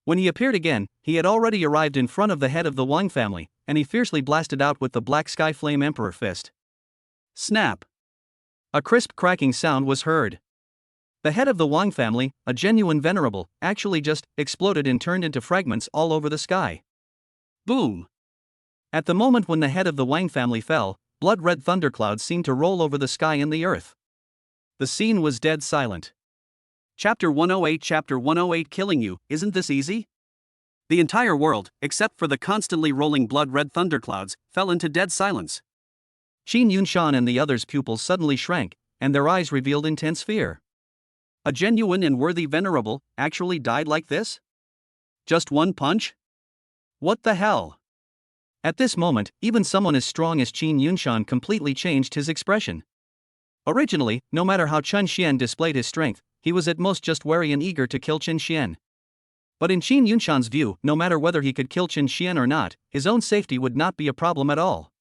When he appeared again, he had already arrived in front of the head of the Wang family, and he fiercely blasted out with the black sky flame emperor fist. Snap! A crisp cracking sound was heard. The head of the Wang family, a genuine venerable, actually just exploded and turned into fragments all over the sky. Boom! At the moment when the head of the Wang family fell, blood-red thunderclouds seemed to roll over the sky and the earth. The scene was dead silent. Chapter 108 Chapter 108 Killing you, isn't this easy? The entire world, except for the constantly rolling blood-red thunderclouds, fell into dead silence. Qin Yunshan and the others' pupils suddenly shrank, and their eyes revealed intense fear. A genuine and worthy venerable actually died like this? Just one punch? What the hell? At this moment, even someone as strong as Qin Yunshan completely changed his expression. Originally, no matter how Chen Xian displayed his strength, he was at most just wary and eager to kill Chen Xian. But in Qin Yunshan's view, no matter whether he could kill Chen Xian or not, his own safety would not be a problem at all.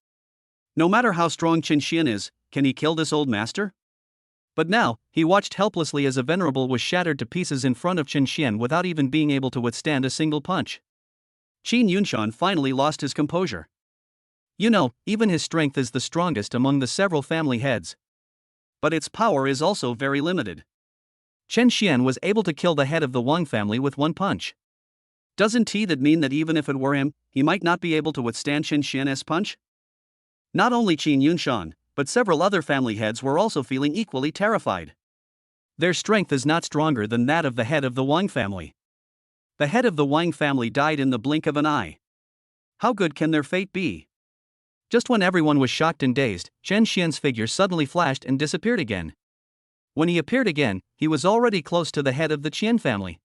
No matter how strong Chen Xian is, can he kill this old master? But now, he watched helplessly as a venerable was shattered to pieces in front of Chen Xian without even being able to withstand a single punch. Qin Yunshan finally lost his composure. You know, even his strength is the strongest among the several family heads. But its power is also very limited. Chen Xian was able to kill the head of the Wang family with one punch. Doesn't that mean that even if it were him, he might not be able to withstand Chen Xian's punch? Not only Qin Yunshan, but several other family heads were also feeling equally terrified. Their strength is not stronger than that of the head of the Wang family. The head of the Wang family died in the blink of an eye. How good can their fate be? Just when everyone was shocked and dazed, Chen Xian's figure suddenly flashed and disappeared again. When he appeared again, he was already close to the head of the Qian family.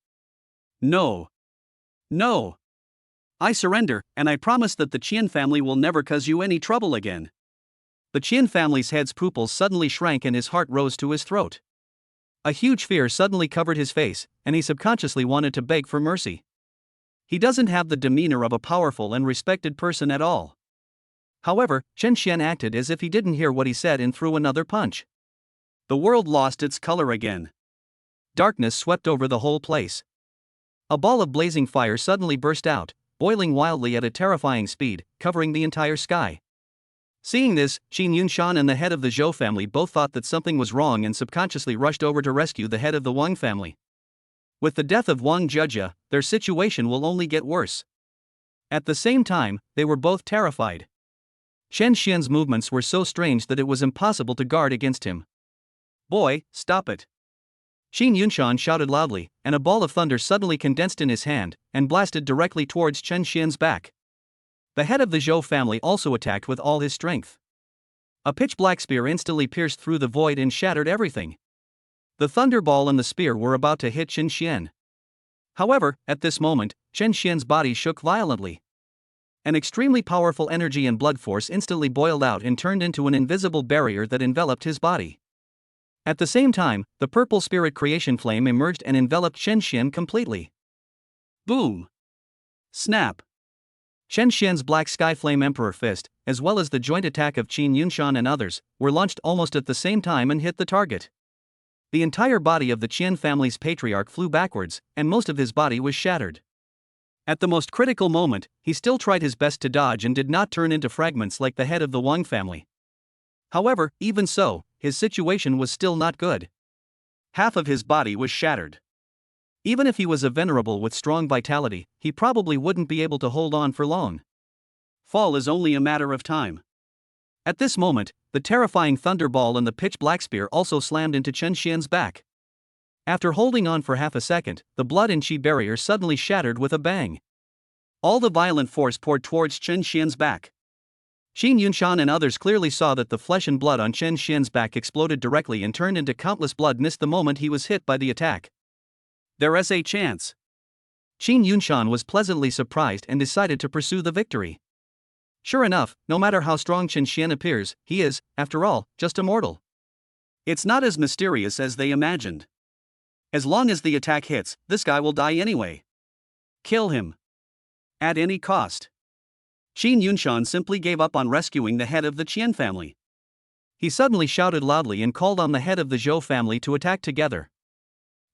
No. No. I surrender, and I promise that the Qian family will never cause you any trouble again. The Qian family's head's pupils suddenly shrank and his heart rose to his throat. A huge fear suddenly covered his face, and he subconsciously wanted to beg for mercy. He doesn't have the demeanor of a powerful and respected person at all. However, Chen Xian acted as if he didn't hear what he said and threw another punch. The world lost its color again. Darkness swept over the whole place. A ball of blazing fire suddenly burst out, boiling wildly at a terrifying speed, covering the entire sky. Seeing this, Qin Yunshan and the head of the Zhou family both thought that something was wrong and subconsciously rushed over to rescue the head of the Wang family. With the death of Wang Jia, their situation will only get worse. At the same time, they were both terrified. Chen Xian's movements were so strange that it was impossible to guard against him. Boy, stop it! Qin Yunshan shouted loudly, and a ball of thunder suddenly condensed in his hand and blasted directly towards Chen Xian's back. The head of the Zhou family also attacked with all his strength. A pitch-black spear instantly pierced through the void and shattered everything. The thunderball and the spear were about to hit Chen Xian. However, at this moment, Chen Xian's body shook violently. An extremely powerful energy and blood force instantly boiled out and turned into an invisible barrier that enveloped his body. At the same time, the purple spirit creation flame emerged and enveloped Chen Xian completely. Boom! Snap! Chen Xian's Black Sky Flame Emperor Fist, as well as the joint attack of Qin Yunshan and others, were launched almost at the same time and hit the target. The entire body of the Qian family's patriarch flew backwards, and most of his body was shattered. At the most critical moment, he still tried his best to dodge and did not turn into fragments like the head of the Wang family. However, even so, his situation was still not good. Half of his body was shattered. Even if he was a venerable with strong vitality, he probably wouldn't be able to hold on for long. Fall is only a matter of time. At this moment, the terrifying thunderball and the pitch-black spear also slammed into Chen Xian's back. After holding on for half a second, the blood and qi barrier suddenly shattered with a bang. All the violent force poured towards Chen Xian's back. Qin Yunshan and others clearly saw that the flesh and blood on Chen Xian's back exploded directly and turned into countless blood mist the moment he was hit by the attack. There's a chance. Qin Yunshan was pleasantly surprised and decided to pursue the victory. Sure enough, no matter how strong Chen Xian appears, he is, after all, just a mortal. It's not as mysterious as they imagined. As long as the attack hits, this guy will die anyway. Kill him. At any cost. Qin Yunshan simply gave up on rescuing the head of the Qian family. He suddenly shouted loudly and called on the head of the Zhou family to attack together.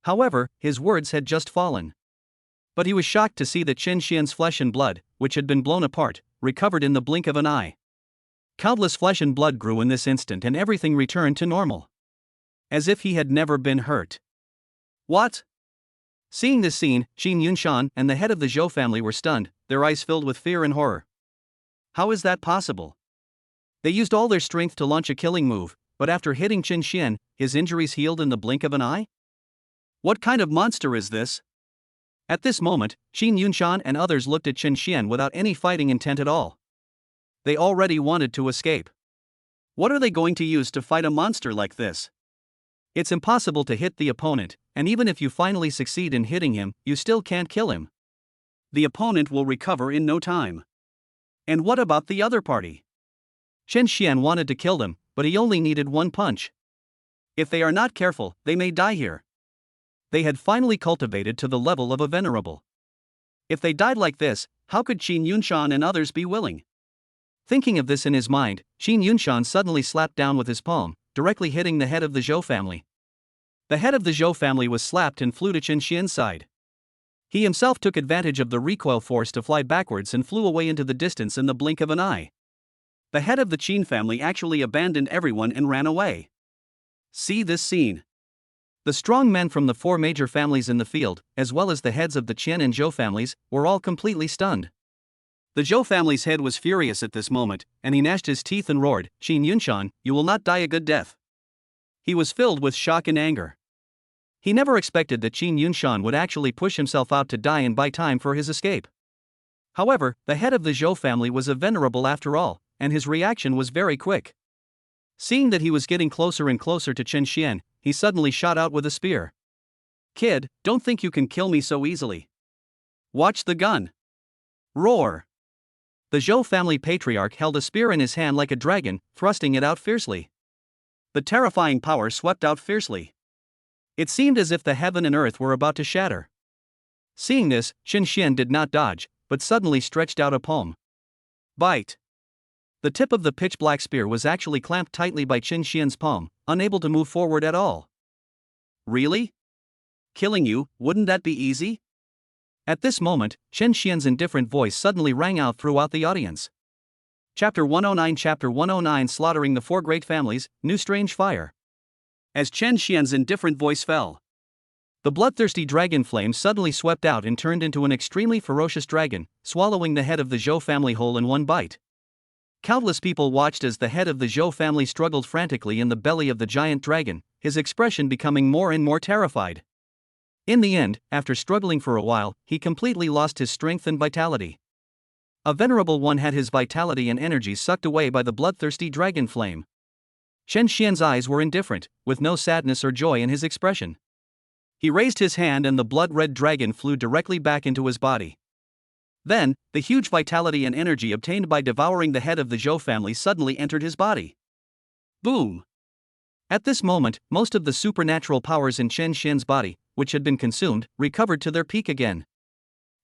However, his words had just fallen. But he was shocked to see that Chen Xian's flesh and blood, which had been blown apart, recovered in the blink of an eye. Countless flesh and blood grew in this instant and everything returned to normal. As if he had never been hurt. What? Seeing this scene, Qin Yunshan and the head of the Zhou family were stunned, their eyes filled with fear and horror. How is that possible? They used all their strength to launch a killing move, but after hitting Chen Xian, his injuries healed in the blink of an eye? What kind of monster is this? At this moment, Qin Yunshan and others looked at Chen Xian without any fighting intent at all. They already wanted to escape. What are they going to use to fight a monster like this? It's impossible to hit the opponent, and even if you finally succeed in hitting him, you still can't kill him. The opponent will recover in no time. And what about the other party? Chen Xian wanted to kill them, but he only needed one punch. If they are not careful, they may die here. They had finally cultivated to the level of a venerable. If they died like this, how could Qin Yunshan and others be willing? Thinking of this in his mind, Qin Yunshan suddenly slapped down with his palm, directly hitting the head of the Zhou family. The head of the Zhou family was slapped and flew to Chen Xian's side. He himself took advantage of the recoil force to fly backwards and flew away into the distance in the blink of an eye. The head of the Qin family actually abandoned everyone and ran away. See this scene. The strong men from the four major families in the field, as well as the heads of the Qian and Zhou families, were all completely stunned. The Zhou family's head was furious at this moment, and he gnashed his teeth and roared, "Qin Yunshan, you will not die a good death." He was filled with shock and anger. He never expected that Qin Yunshan would actually push himself out to die and buy time for his escape. However, the head of the Zhou family was a venerable after all, and his reaction was very quick. Seeing that he was getting closer and closer to Chen Xian, he suddenly shot out with a spear. "Kid, don't think you can kill me so easily. Watch the gun." Roar! The Zhou family patriarch held a spear in his hand like a dragon, thrusting it out fiercely. The terrifying power swept out fiercely. It seemed as if the heaven and earth were about to shatter. Seeing this, Chen Xian did not dodge, but suddenly stretched out a palm. Bite! The tip of the pitch-black spear was actually clamped tightly by Chen Xian's palm, unable to move forward at all. "Really? Killing you, wouldn't that be easy?" At this moment, Chen Xian's indifferent voice suddenly rang out throughout the audience. Chapter 109 Slaughtering the Four Great Families, New Strange Fire. As Chen Xian's indifferent voice fell, the bloodthirsty dragon flame suddenly swept out and turned into an extremely ferocious dragon, swallowing the head of the Zhou family whole in one bite. Countless people watched as the head of the Zhou family struggled frantically in the belly of the giant dragon, his expression becoming more and more terrified. In the end, after struggling for a while, he completely lost his strength and vitality. A venerable one had his vitality and energy sucked away by the bloodthirsty dragon flame. Chen Xian's eyes were indifferent, with no sadness or joy in his expression. He raised his hand and the blood-red dragon flew directly back into his body. Then, the huge vitality and energy obtained by devouring the head of the Zhou family suddenly entered his body. Boom! At this moment, most of the supernatural powers in Chen Xian's body, which had been consumed, recovered to their peak again.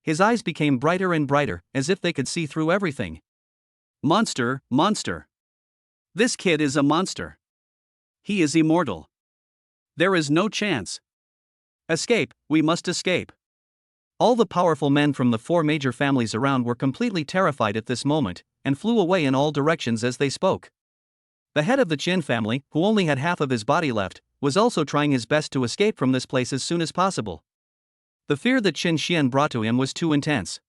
His eyes became brighter and brighter, as if they could see through everything. Monster, monster! This kid is a monster. He is immortal. There is no chance. Escape, we must escape. All the powerful men from the four major families around were completely terrified at this moment, and flew away in all directions as they spoke. The head of the Qin family, who only had half of his body left, was also trying his best to escape from this place as soon as possible. The fear that Chen Xian brought to him was too intense.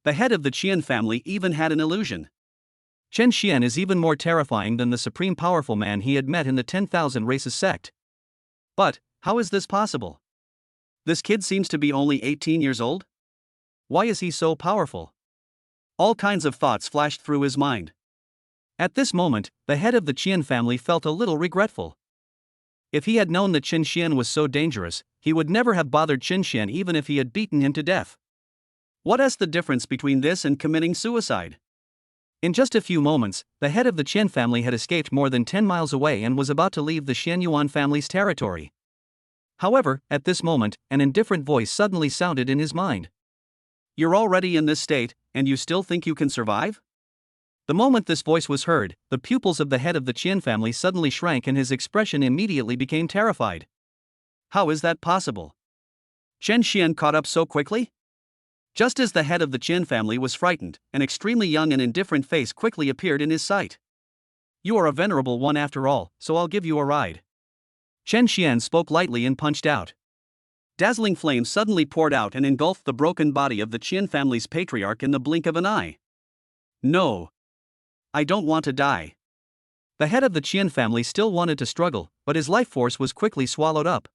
The head of the Qian family even had an illusion. Chen Xian is even more terrifying than the supreme powerful man he had met in the 10,000 Races sect. But, how is this possible? This kid seems to be only 18 years old? Why is he so powerful? All kinds of thoughts flashed through his mind. At this moment, the head of the Qian family felt a little regretful. If he had known that Chen Xian was so dangerous, he would never have bothered Chen Xian even if he had beaten him to death. What is the difference between this and committing suicide? In just a few moments, the head of the Qian family had escaped more than 10 miles away and was about to leave the Xianyuan family's territory. However, at this moment, an indifferent voice suddenly sounded in his mind. "You're already in this state, and you still think you can survive?" The moment this voice was heard, the pupils of the head of the Qian family suddenly shrank and his expression immediately became terrified. How is that possible? Chen Xian caught up so quickly? Just as the head of the Qian family was frightened, an extremely young and indifferent face quickly appeared in his sight. "You are a venerable one after all, so I'll give you a ride." Chen Xian spoke lightly and punched out. Dazzling flames suddenly poured out and engulfed the broken body of the Qian family's patriarch in the blink of an eye. "No. I don't want to die." The head of the Qian family still wanted to struggle, but his life force was quickly swallowed up.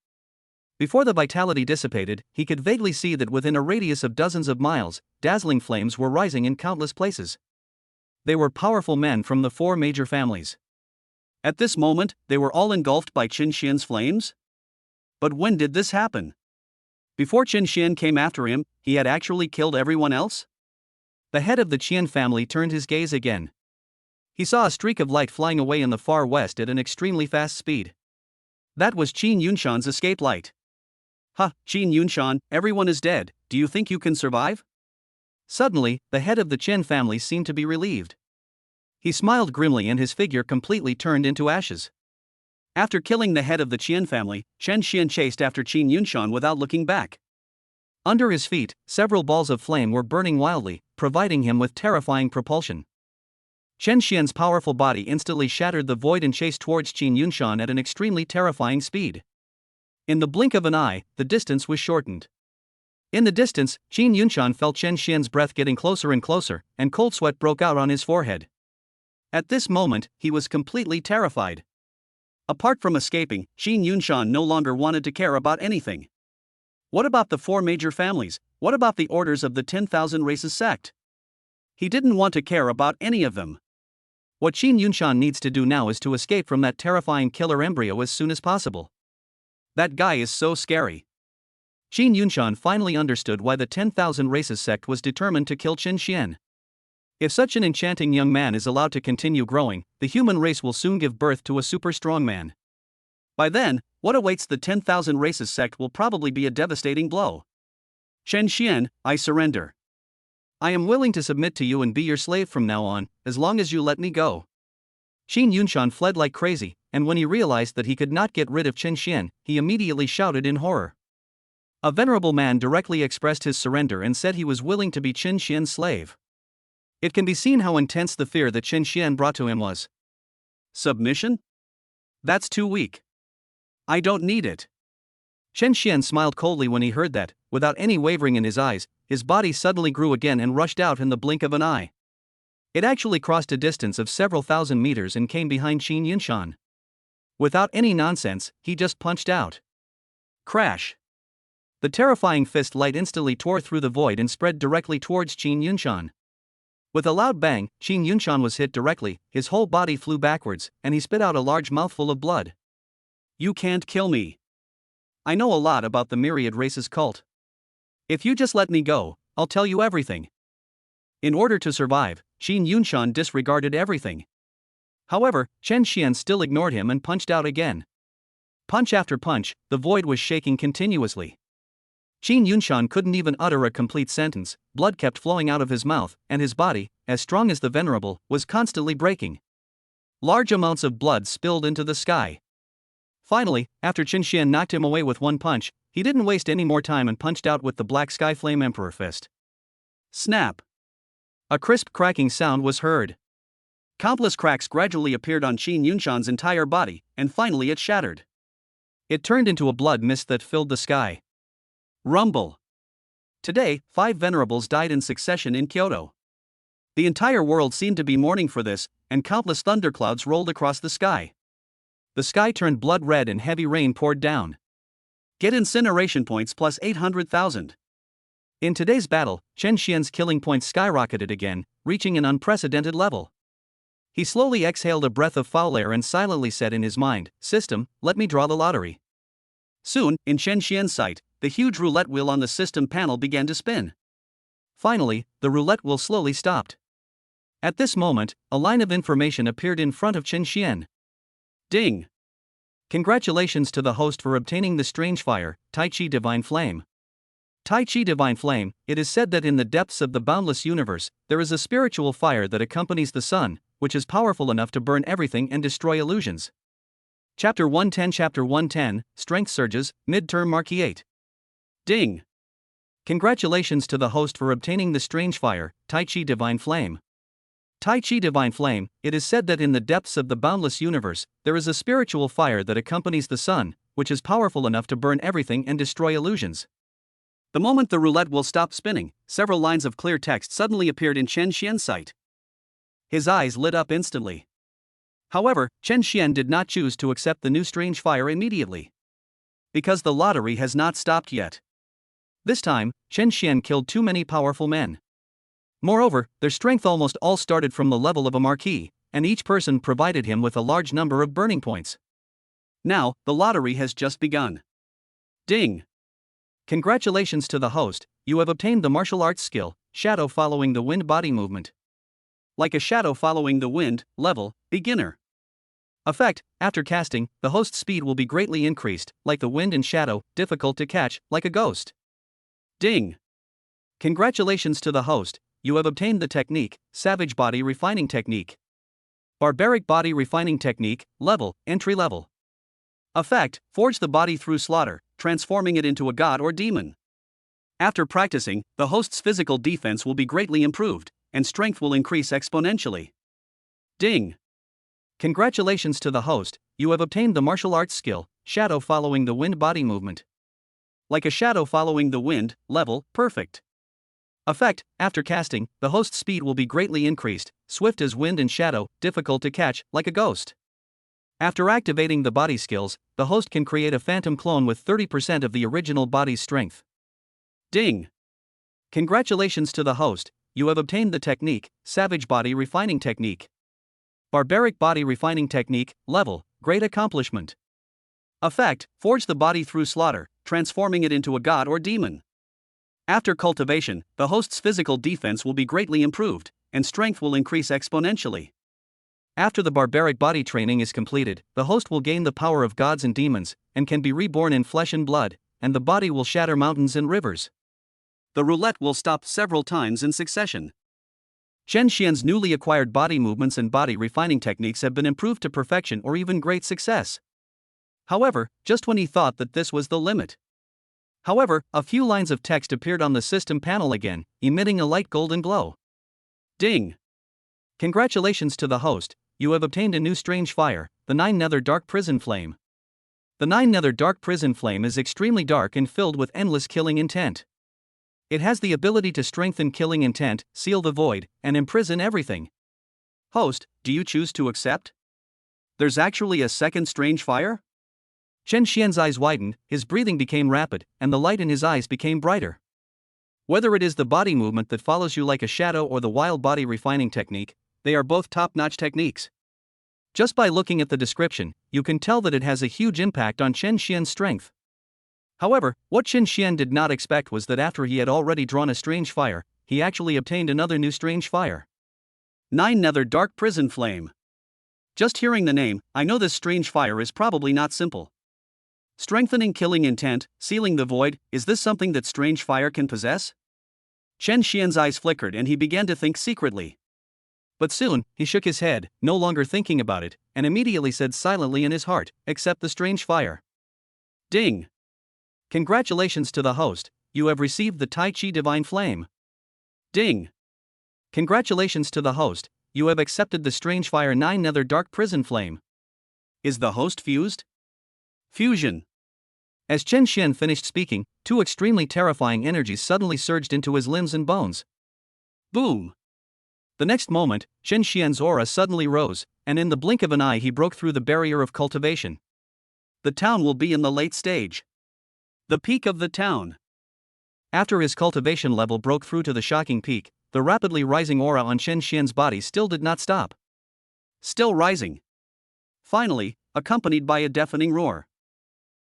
Before the vitality dissipated, he could vaguely see that within a radius of dozens of miles, dazzling flames were rising in countless places. They were powerful men from the four major families. At this moment, they were all engulfed by Chen Xian's flames? But when did this happen? Before Chen Xian came after him, he had actually killed everyone else? The head of the Qian family turned his gaze again. He saw a streak of light flying away in the far west at an extremely fast speed. That was Qin Yunshan's escape light. "Ha, Qin Yunshan, everyone is dead, do you think you can survive?" Suddenly, the head of the Chen family seemed to be relieved. He smiled grimly and his figure completely turned into ashes. After killing the head of the Qian family, Chen Xian chased after Qin Yunshan without looking back. Under his feet, several balls of flame were burning wildly, providing him with terrifying propulsion. Chen Xian's powerful body instantly shattered the void and chased towards Qin Yunshan at an extremely terrifying speed. In the blink of an eye, the distance was shortened. In the distance, Qin Yunshan felt Chen Xian's breath getting closer and closer, and cold sweat broke out on his forehead. At this moment, he was completely terrified. Apart from escaping, Qin Yunshan no longer wanted to care about anything. What about the 4 major families? What about the orders of the 10,000 races sect? He didn't want to care about any of them. What Qin Yunshan needs to do now is to escape from that terrifying killer embryo as soon as possible. That guy is so scary. Qin Yunshan finally understood why the 10,000 races sect was determined to kill Chen Xian. If such an enchanting young man is allowed to continue growing, the human race will soon give birth to a super strong man. By then, what awaits the 10,000 races sect will probably be a devastating blow. Chen Xian, I surrender. I am willing to submit to you and be your slave from now on, as long as you let me go. Qin Yunshan fled like crazy, and when he realized that he could not get rid of Chen Xian, he immediately shouted in horror. A venerable man directly expressed his surrender and said he was willing to be Chen Xian's slave. It can be seen how intense the fear that Chen Xian brought to him was. Submission? That's too weak. I don't need it. Chen Xian smiled coldly when he heard that. Without any wavering in his eyes, his body suddenly grew again and rushed out in the blink of an eye. It actually crossed a distance of several thousand meters and came behind Qin Yunshan. Without any nonsense, he just punched out. Crash! The terrifying fist light instantly tore through the void and spread directly towards Qin Yunshan. With a loud bang, Qin Yunshan was hit directly, his whole body flew backwards, and he spit out a large mouthful of blood. You can't kill me. I know a lot about the myriad races cult. If you just let me go, I'll tell you everything. In order to survive, Qin Yunshan disregarded everything. However, Chen Xian still ignored him and punched out again. Punch after punch, the void was shaking continuously. Qin Yunshan couldn't even utter a complete sentence, blood kept flowing out of his mouth, and his body, as strong as the venerable, was constantly breaking. Large amounts of blood spilled into the sky. Finally, after Chen Xian knocked him away with one punch, he didn't waste any more time and punched out with the Black Sky Flame Emperor Fist. Snap! A crisp cracking sound was heard. Countless cracks gradually appeared on Qin Yunshan's entire body, and finally it shattered. It turned into a blood mist that filled the sky. Rumble! Today, 5 venerables died in succession in Kyoto. The entire world seemed to be mourning for this, and countless thunderclouds rolled across the sky. The sky turned blood red and heavy rain poured down. Get incineration points plus 800,000. In today's battle, Chen Xian's killing points skyrocketed again, reaching an unprecedented level. He slowly exhaled a breath of foul air and silently said in his mind, "System, let me draw the lottery." Soon, in Chen Xian's sight, the huge roulette wheel on the system panel began to spin. Finally, the roulette wheel slowly stopped. At this moment, a line of information appeared in front of Chen Xian. Ding! Congratulations to the host for obtaining the strange fire, Tai Chi Divine Flame. Tai Chi Divine Flame, it is said that in the depths of the boundless universe, there is a spiritual fire that accompanies the sun, which is powerful enough to burn everything and destroy illusions. Chapter 110, Strength Surges, Midterm Marquee 8. Ding! Congratulations to the host for obtaining the strange fire, Tai Chi Divine Flame. Tai Chi Divine Flame, it is said that in the depths of the boundless universe, there is a spiritual fire that accompanies the sun, which is powerful enough to burn everything and destroy illusions. The moment the roulette wheel stopped spinning, several lines of clear text suddenly appeared in Chen Xian's sight. His eyes lit up instantly. However, Chen Xian did not choose to accept the new strange fire immediately. Because the lottery has not stopped yet. This time, Chen Xian killed too many powerful men. Moreover, their strength almost all started from the level of a marquis, and each person provided him with a large number of burning points. Now, the lottery has just begun. Ding! Congratulations to the host, you have obtained the martial arts skill, Shadow Following the Wind Body Movement. Like a shadow following the wind, level, beginner. Effect, after casting, the host's speed will be greatly increased, like the wind and shadow, difficult to catch, like a ghost. Ding! Congratulations to the host, you have obtained the technique, Savage Body Refining Technique. Barbaric Body Refining Technique, level, entry level. Effect, forge the body through slaughter, transforming it into a god or demon. After practicing, the host's physical defense will be greatly improved, and strength will increase exponentially. Ding! Congratulations to the host, you have obtained the martial arts skill, Shadow Following the Wind Body Movement. like a shadow following the wind, level, perfect. Effect, after casting, the host's speed will be greatly increased, swift as wind and shadow, difficult to catch, like a ghost. After activating the body skills, the host can create a phantom clone with 30% of the original body's strength. Ding! Congratulations to the host, you have obtained the technique, Savage Body Refining Technique. Barbaric Body Refining Technique, level, great accomplishment. Effect, forge the body through slaughter, transforming it into a god or demon. After cultivation, the host's physical defense will be greatly improved, and strength will increase exponentially. After the barbaric body training is completed, the host will gain the power of gods and demons, and can be reborn in flesh and blood, and the body will shatter mountains and rivers. The roulette will stop several times in succession. Chen Xian's newly acquired body movements and body refining techniques have been improved to perfection or even great success. However, just when he thought that this was the limit. However, a few lines of text appeared on the system panel again, emitting a light golden glow. Ding! Congratulations to the host, you have obtained a new strange fire, the 9 Nether Dark Prison Flame. The 9 Nether Dark Prison Flame is extremely dark and filled with endless killing intent. It has the ability to strengthen killing intent, seal the void, and imprison everything. Host, do you choose to accept? There's actually a second strange fire? Chen Xian's eyes widened, his breathing became rapid, and the light in his eyes became brighter. Whether it is the body movement that follows you like a shadow or the wild body refining technique, they are both top-notch techniques. Just by looking at the description, you can tell that it has a huge impact on Chen Xian's strength. However, what Chen Xian did not expect was that after he had already drawn a strange fire, he actually obtained another new strange fire. 9 Nether Dark Prison Flame. Just hearing the name, I know this strange fire is probably not simple. Strengthening killing intent, sealing the void, is this something that strange fire can possess? Chen Xian's eyes flickered and he began to think secretly. But soon, he shook his head, no longer thinking about it, and immediately said silently in his heart, "Accept the strange fire." Ding! Congratulations to the host, you have received the Tai Chi Divine Flame. Ding! Congratulations to the host, you have accepted the strange fire 9 Nether Dark Prison Flame. Is the host fused? Fusion. As Chen Xian finished speaking, two extremely terrifying energies suddenly surged into his limbs and bones. Boom! The next moment, Chen Xian's aura suddenly rose, and in the blink of an eye he broke through the barrier of cultivation. The town will be in the late stage. The peak of the town. After his cultivation level broke through to the shocking peak, the rapidly rising aura on Chen Xian's body still did not stop. Still rising. Finally, accompanied by a deafening roar.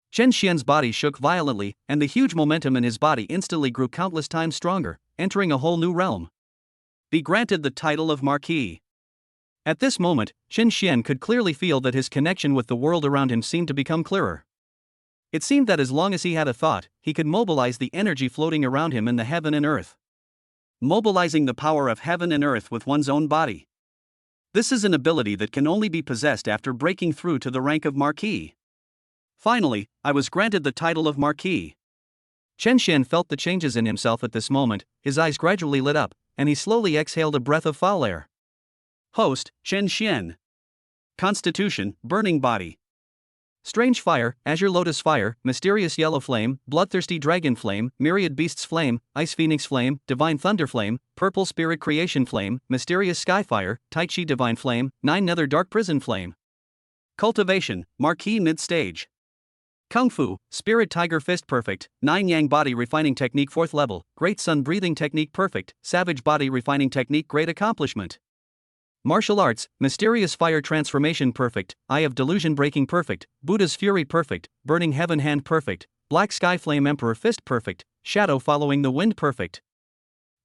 Chen Xian's body shook violently, and the huge momentum in his body instantly grew countless times stronger, entering a whole new realm. Be granted the title of Marquis. At this moment, Chen Xian could clearly feel that his connection with the world around him seemed to become clearer. It seemed that as long as he had a thought, he could mobilize the energy floating around him in the heaven and earth. Mobilizing the power of heaven and earth with one's own body. This is an ability that can only be possessed after breaking through to the rank of Marquis. Finally, I was granted the title of Marquis. Chen Xian felt the changes in himself at this moment, his eyes gradually lit up, and he slowly exhaled a breath of foul air. Host, Chen Xian. Constitution, Burning Body. Strange Fire, Azure Lotus Fire, Mysterious Yellow Flame, Bloodthirsty Dragon Flame, Myriad Beasts Flame, Ice Phoenix Flame, Divine Thunder Flame, Purple Spirit Creation Flame, Mysterious Sky Fire, Tai Chi Divine Flame, 9 Nether Dark Prison Flame. Cultivation, Marquis Mid-Stage. Kung Fu, Spirit Tiger Fist Perfect, 9 Yang Body Refining Technique 4th Level, Great Sun Breathing Technique Perfect, Savage Body Refining Technique Great Accomplishment. Martial Arts, Mysterious Fire Transformation Perfect, Eye of Delusion Breaking Perfect, Buddha's Fury Perfect, Burning Heaven Hand Perfect, Black Sky Flame Emperor Fist Perfect, Shadow Following the Wind Perfect.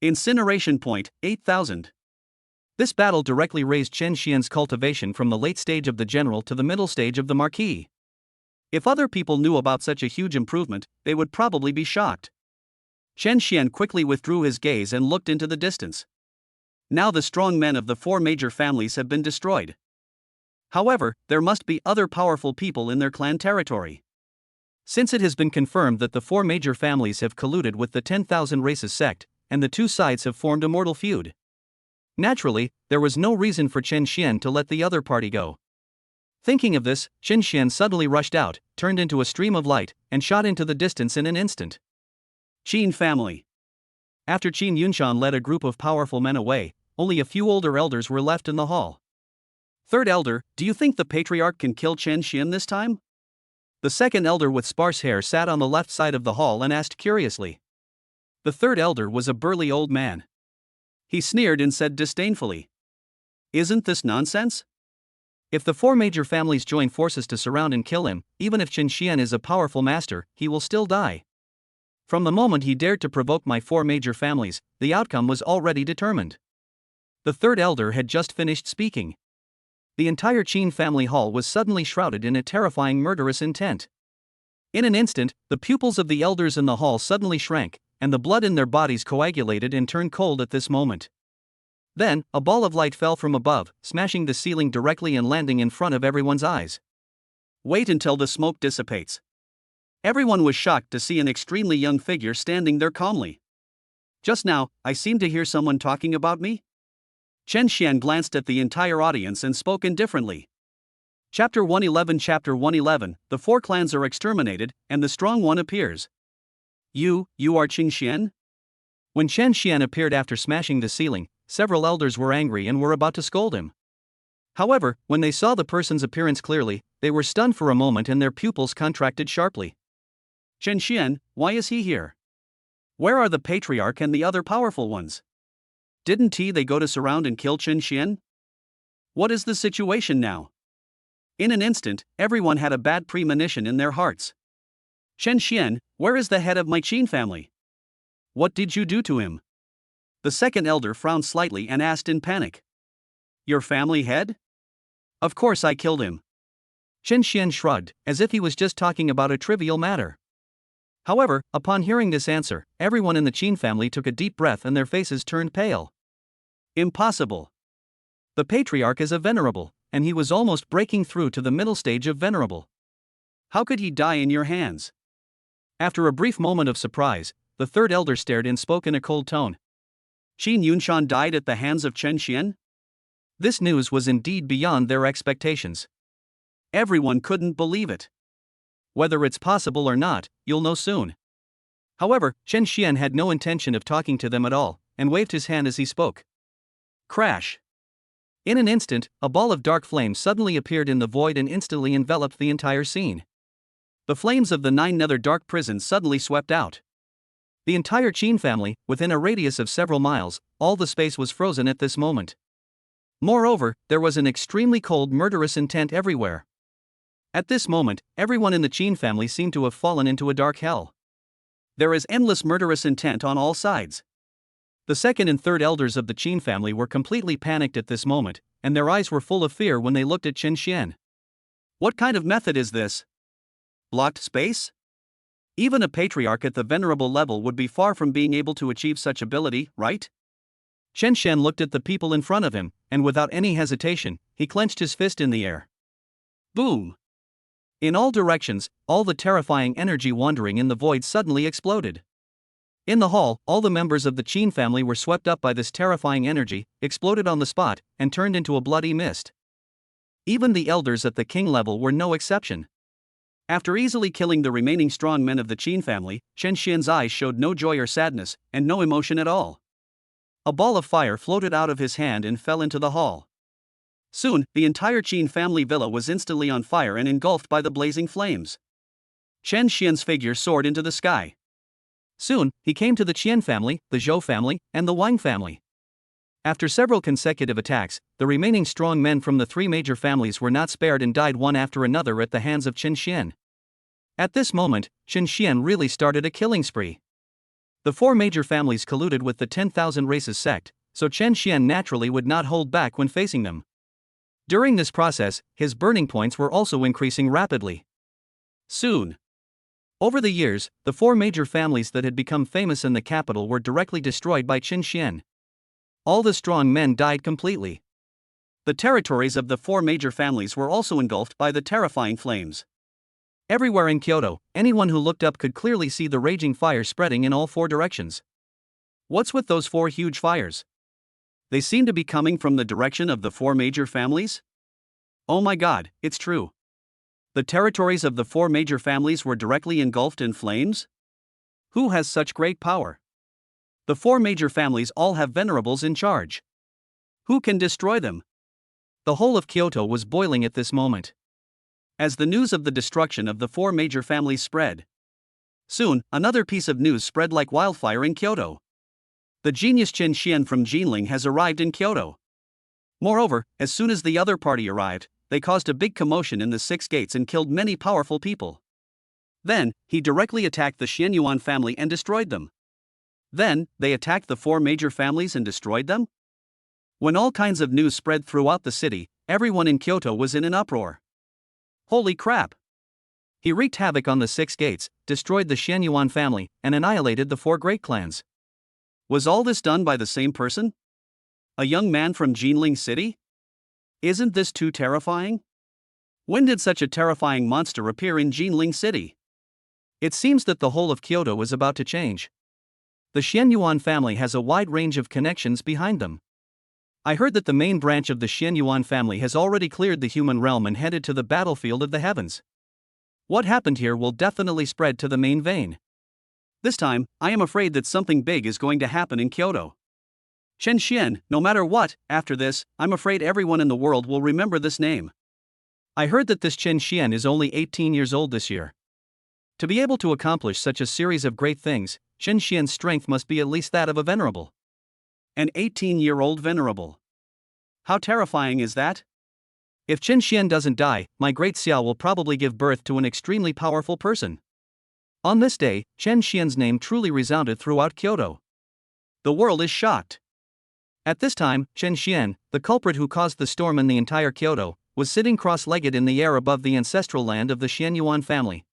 Incineration Point, 8000. This battle directly raised Chen Xian's cultivation from the late stage of the general to the middle stage of the marquis. If other people knew about such a huge improvement, they would probably be shocked. Chen Xian quickly withdrew his gaze and looked into the distance. Now the strong men of the 4 major families have been destroyed. However, there must be other powerful people in their clan territory. Since it has been confirmed that the 4 major families have colluded with the 10,000 Races sect, and the two sides have formed a mortal feud. Naturally, there was no reason for Chen Xian to let the other party go. Thinking of this, Qin Xian suddenly rushed out, turned into a stream of light, and shot into the distance in an instant. Qin family. After Qin Yunshan led a group of powerful men away, only a few older elders were left in the hall. Third elder, do you think the patriarch can kill Qin Xian this time? The second elder with sparse hair sat on the left side of the hall and asked curiously. The third elder was a burly old man. He sneered and said disdainfully, "Isn't this nonsense? If the four major families join forces to surround and kill him, even if Qin Xian is a powerful master, he will still die. From the moment he dared to provoke my four major families, the outcome was already determined." The third elder had just finished speaking. The entire Qin family hall was suddenly shrouded in a terrifying murderous intent. In an instant, the pupils of the elders in the hall suddenly shrank, and the blood in their bodies coagulated and turned cold at this moment. Then, a ball of light fell from above, smashing the ceiling directly and landing in front of everyone's eyes. Wait until the smoke dissipates. Everyone was shocked to see an extremely young figure standing there calmly. Just now, I seemed to hear someone talking about me? Chen Xian glanced at the entire audience and spoke indifferently. Chapter 111. The four clans are exterminated, and the strong one appears. You are Qin Xian? When Chen Xian appeared after smashing the ceiling, several elders were angry and were about to scold him. However, when they saw the person's appearance clearly, they were stunned for a moment and their pupils contracted sharply. Chen Xian, why is he here? Where are the patriarch and the other powerful ones? Didn't they go to surround and kill Qin Xian? What is the situation now? In an instant, everyone had a bad premonition in their hearts. Chen Xian, where is the head of my Qin family? What did you do to him? The second elder frowned slightly and asked in panic. Your family head? Of course I killed him. Chen Xian shrugged, as if he was just talking about a trivial matter. However, upon hearing this answer, everyone in the Qin family took a deep breath and their faces turned pale. Impossible. The patriarch is a venerable, and he was almost breaking through to the middle stage of venerable. How could he die in your hands? After a brief moment of surprise, the third elder stared and spoke in a cold tone. Qin Yunshan died at the hands of Chen Xian? This news was indeed beyond their expectations. Everyone couldn't believe it. Whether it's possible or not, you'll know soon. However, Chen Xian had no intention of talking to them at all, and waved his hand as he spoke. Crash! In an instant, a ball of dark flame suddenly appeared in the void and instantly enveloped the entire scene. The flames of the 9 nether dark prisons suddenly swept out. The entire Qin family, within a radius of several miles, all the space was frozen at this moment. Moreover, there was an extremely cold murderous intent everywhere. At this moment, everyone in the Qin family seemed to have fallen into a dark hell. There is endless murderous intent on all sides. The second and third elders of the Qin family were completely panicked at this moment, and their eyes were full of fear when they looked at Qin Xian. What kind of method is this? Blocked space? Even a patriarch at the venerable level would be far from being able to achieve such ability, right? Chen Xian looked at the people in front of him, and without any hesitation, he clenched his fist in the air. Boom! In all directions, all the terrifying energy wandering in the void suddenly exploded. In the hall, all the members of the Qin family were swept up by this terrifying energy, exploded on the spot, and turned into a bloody mist. Even the elders at the king level were no exception. After easily killing the remaining strong men of the Qin family, Chen Xian's eyes showed no joy or sadness, and no emotion at all. A ball of fire floated out of his hand and fell into the hall. Soon, the entire Qin family villa was instantly on fire and engulfed by the blazing flames. Chen Xian's figure soared into the sky. Soon, he came to the Qian family, the Zhou family, and the Wang family. After several consecutive attacks, the remaining strong men from the 3 major families were not spared and died one after another at the hands of Qin Xian. At this moment, Qin Xian really started a killing spree. The 4 major families colluded with the 10,000 races sect, so Chen Xian naturally would not hold back when facing them. During this process, his burning points were also increasing rapidly. Soon. Over the years, the 4 major families that had become famous in the capital were directly destroyed by Qin Xian. All the strong men died completely. The territories of the 4 major families were also engulfed by the terrifying flames. Everywhere in Kyoto, anyone who looked up could clearly see the raging fire spreading in all 4 directions. What's with those 4 huge fires? They seem to be coming from the direction of the 4 major families? Oh my god, it's true. The territories of the four major families were directly engulfed in flames? Who has such great power? The four major families all have venerables in charge. Who can destroy them? The whole of Kyoto was boiling at this moment. As the news of the destruction of the four major families spread, soon, another piece of news spread like wildfire in Kyoto. The genius Qin Xian from Ginling has arrived in Kyoto. Moreover, as soon as the other party arrived, they caused a big commotion in the six gates and killed many powerful people. Then, he directly attacked the Xianyuan family and destroyed them. Then, they attacked the four major families and destroyed them? When all kinds of news spread throughout the city, everyone in Kyoto was in an uproar. Holy crap! He wreaked havoc on the six gates, destroyed the Xianyuan family, and annihilated the four great clans. Was all this done by the same person? A young man from Ginling City? Isn't this too terrifying? When did such a terrifying monster appear in Ginling City? It seems that the whole of Kyoto is about to change. The Xianyuan family has a wide range of connections behind them. I heard that the main branch of the Xianyuan family has already cleared the human realm and headed to the battlefield of the heavens. What happened here will definitely spread to the main vein. This time, I am afraid that something big is going to happen in Kyoto. Chen Xian, no matter what, after this, I'm afraid everyone in the world will remember this name. I heard that this Chen Xian is only 18 years old this year. To be able to accomplish such a series of great things, Chen Xian's strength must be at least that of a venerable. An 18-year-old venerable. How terrifying is that? If Chen Xian doesn't die, my great Xiao will probably give birth to an extremely powerful person. On this day, Chen Xian's name truly resounded throughout Kyoto. The world is shocked. At this time, Chen Xian, the culprit who caused the storm in the entire Kyoto, was sitting cross-legged in the air above the ancestral land of the Xianyuan family.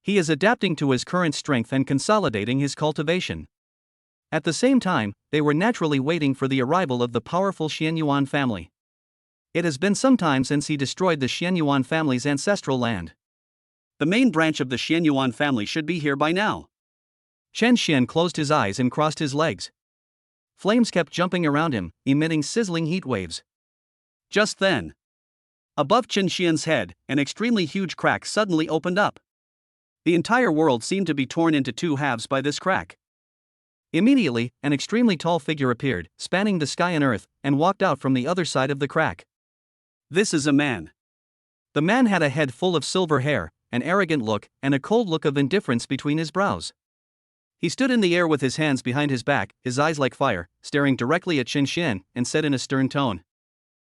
He is adapting to his current strength and consolidating his cultivation. At the same time, they were naturally waiting for the arrival of the powerful Xianyuan family. It has been some time since he destroyed the Xianyuan family's ancestral land. The main branch of the Xianyuan family should be here by now. Chen Xian closed his eyes and crossed his legs. Flames kept jumping around him, emitting sizzling heat waves. Just then, above Chen Xian's head, an extremely huge crack suddenly opened up. The entire world seemed to be torn into two halves by this crack. Immediately, an extremely tall figure appeared, spanning the sky and earth, and walked out from the other side of the crack. This is a man. The man had a head full of silver hair, an arrogant look, and a cold look of indifference between his brows. He stood in the air with his hands behind his back, his eyes like fire, staring directly at Chen Xian, and said in a stern tone,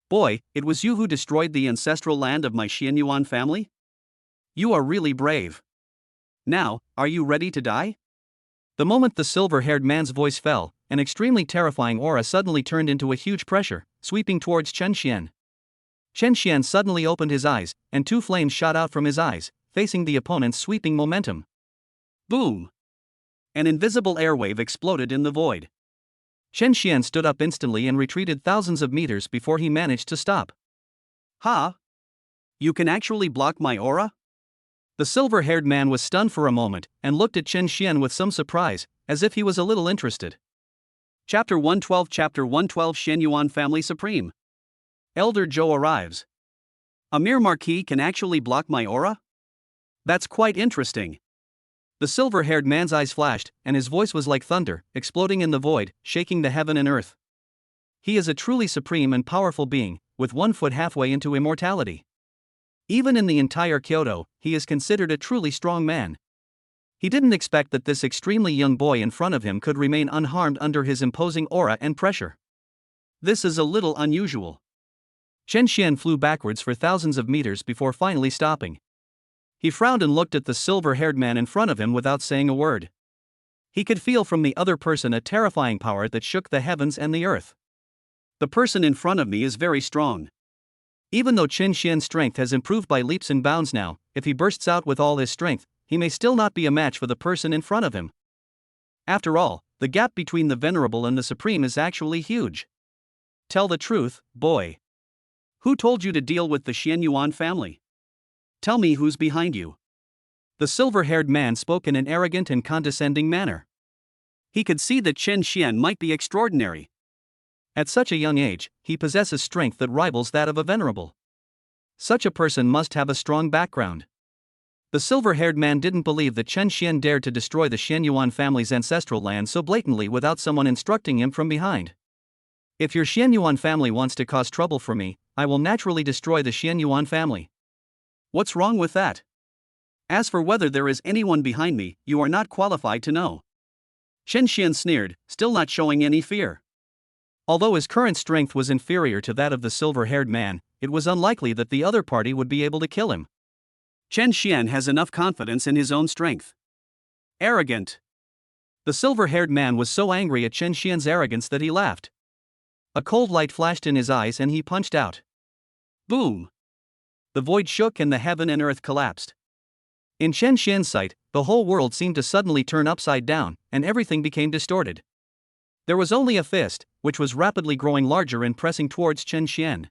"Boy, it was you who destroyed the ancestral land of my Xianyuan family? You are really brave. Now, are you ready to die?" The moment the silver-haired man's voice fell, an extremely terrifying aura suddenly turned into a huge pressure, sweeping towards Chen Xian. Chen Xian suddenly opened his eyes, and two flames shot out from his eyes, facing the opponent's sweeping momentum. Boom! An invisible airwave exploded in the void. Chen Xian stood up instantly and retreated thousands of meters before he managed to stop. Ha! You can actually block my aura? The silver-haired man was stunned for a moment, and looked at Chen Xian with some surprise, as if he was a little interested. Chapter 112 Xianyuan Family Supreme. Elder Zhou arrives. A mere marquis can actually block my aura? That's quite interesting. The silver-haired man's eyes flashed, and his voice was like thunder, exploding in the void, shaking the heaven and earth. He is a truly supreme and powerful being, with 1 foot halfway into immortality. Even in the entire Kyoto, he is considered a truly strong man. He didn't expect that this extremely young boy in front of him could remain unharmed under his imposing aura and pressure. This is a little unusual. Chen Xian flew backwards for thousands of meters before finally stopping. He frowned and looked at the silver-haired man in front of him without saying a word. He could feel from the other person a terrifying power that shook the heavens and the earth. The person in front of me is very strong. Even though Chen Xian's strength has improved by leaps and bounds now, if he bursts out with all his strength, he may still not be a match for the person in front of him. After all, the gap between the venerable and the supreme is actually huge. Tell the truth, boy. Who told you to deal with the Xianyuan family? Tell me who's behind you. The silver-haired man spoke in an arrogant and condescending manner. He could see that Chen Xian might be extraordinary. At such a young age, he possesses strength that rivals that of a venerable. Such a person must have a strong background. The silver-haired man didn't believe that Chen Xian dared to destroy the Xianyuan family's ancestral land so blatantly without someone instructing him from behind. If your Xianyuan family wants to cause trouble for me, I will naturally destroy the Xianyuan family. What's wrong with that? As for whether there is anyone behind me, you are not qualified to know. Chen Xian sneered, still not showing any fear. Although his current strength was inferior to that of the silver-haired man, it was unlikely that the other party would be able to kill him. Chen Xian has enough confidence in his own strength. Arrogant. The silver-haired man was so angry at Chen Xian's arrogance that he laughed. A cold light flashed in his eyes and he punched out. Boom! The void shook and the heaven and earth collapsed. In Chen Xian's sight, the whole world seemed to suddenly turn upside down, and everything became distorted. There was only a fist, which was rapidly growing larger and pressing towards Chen Xian.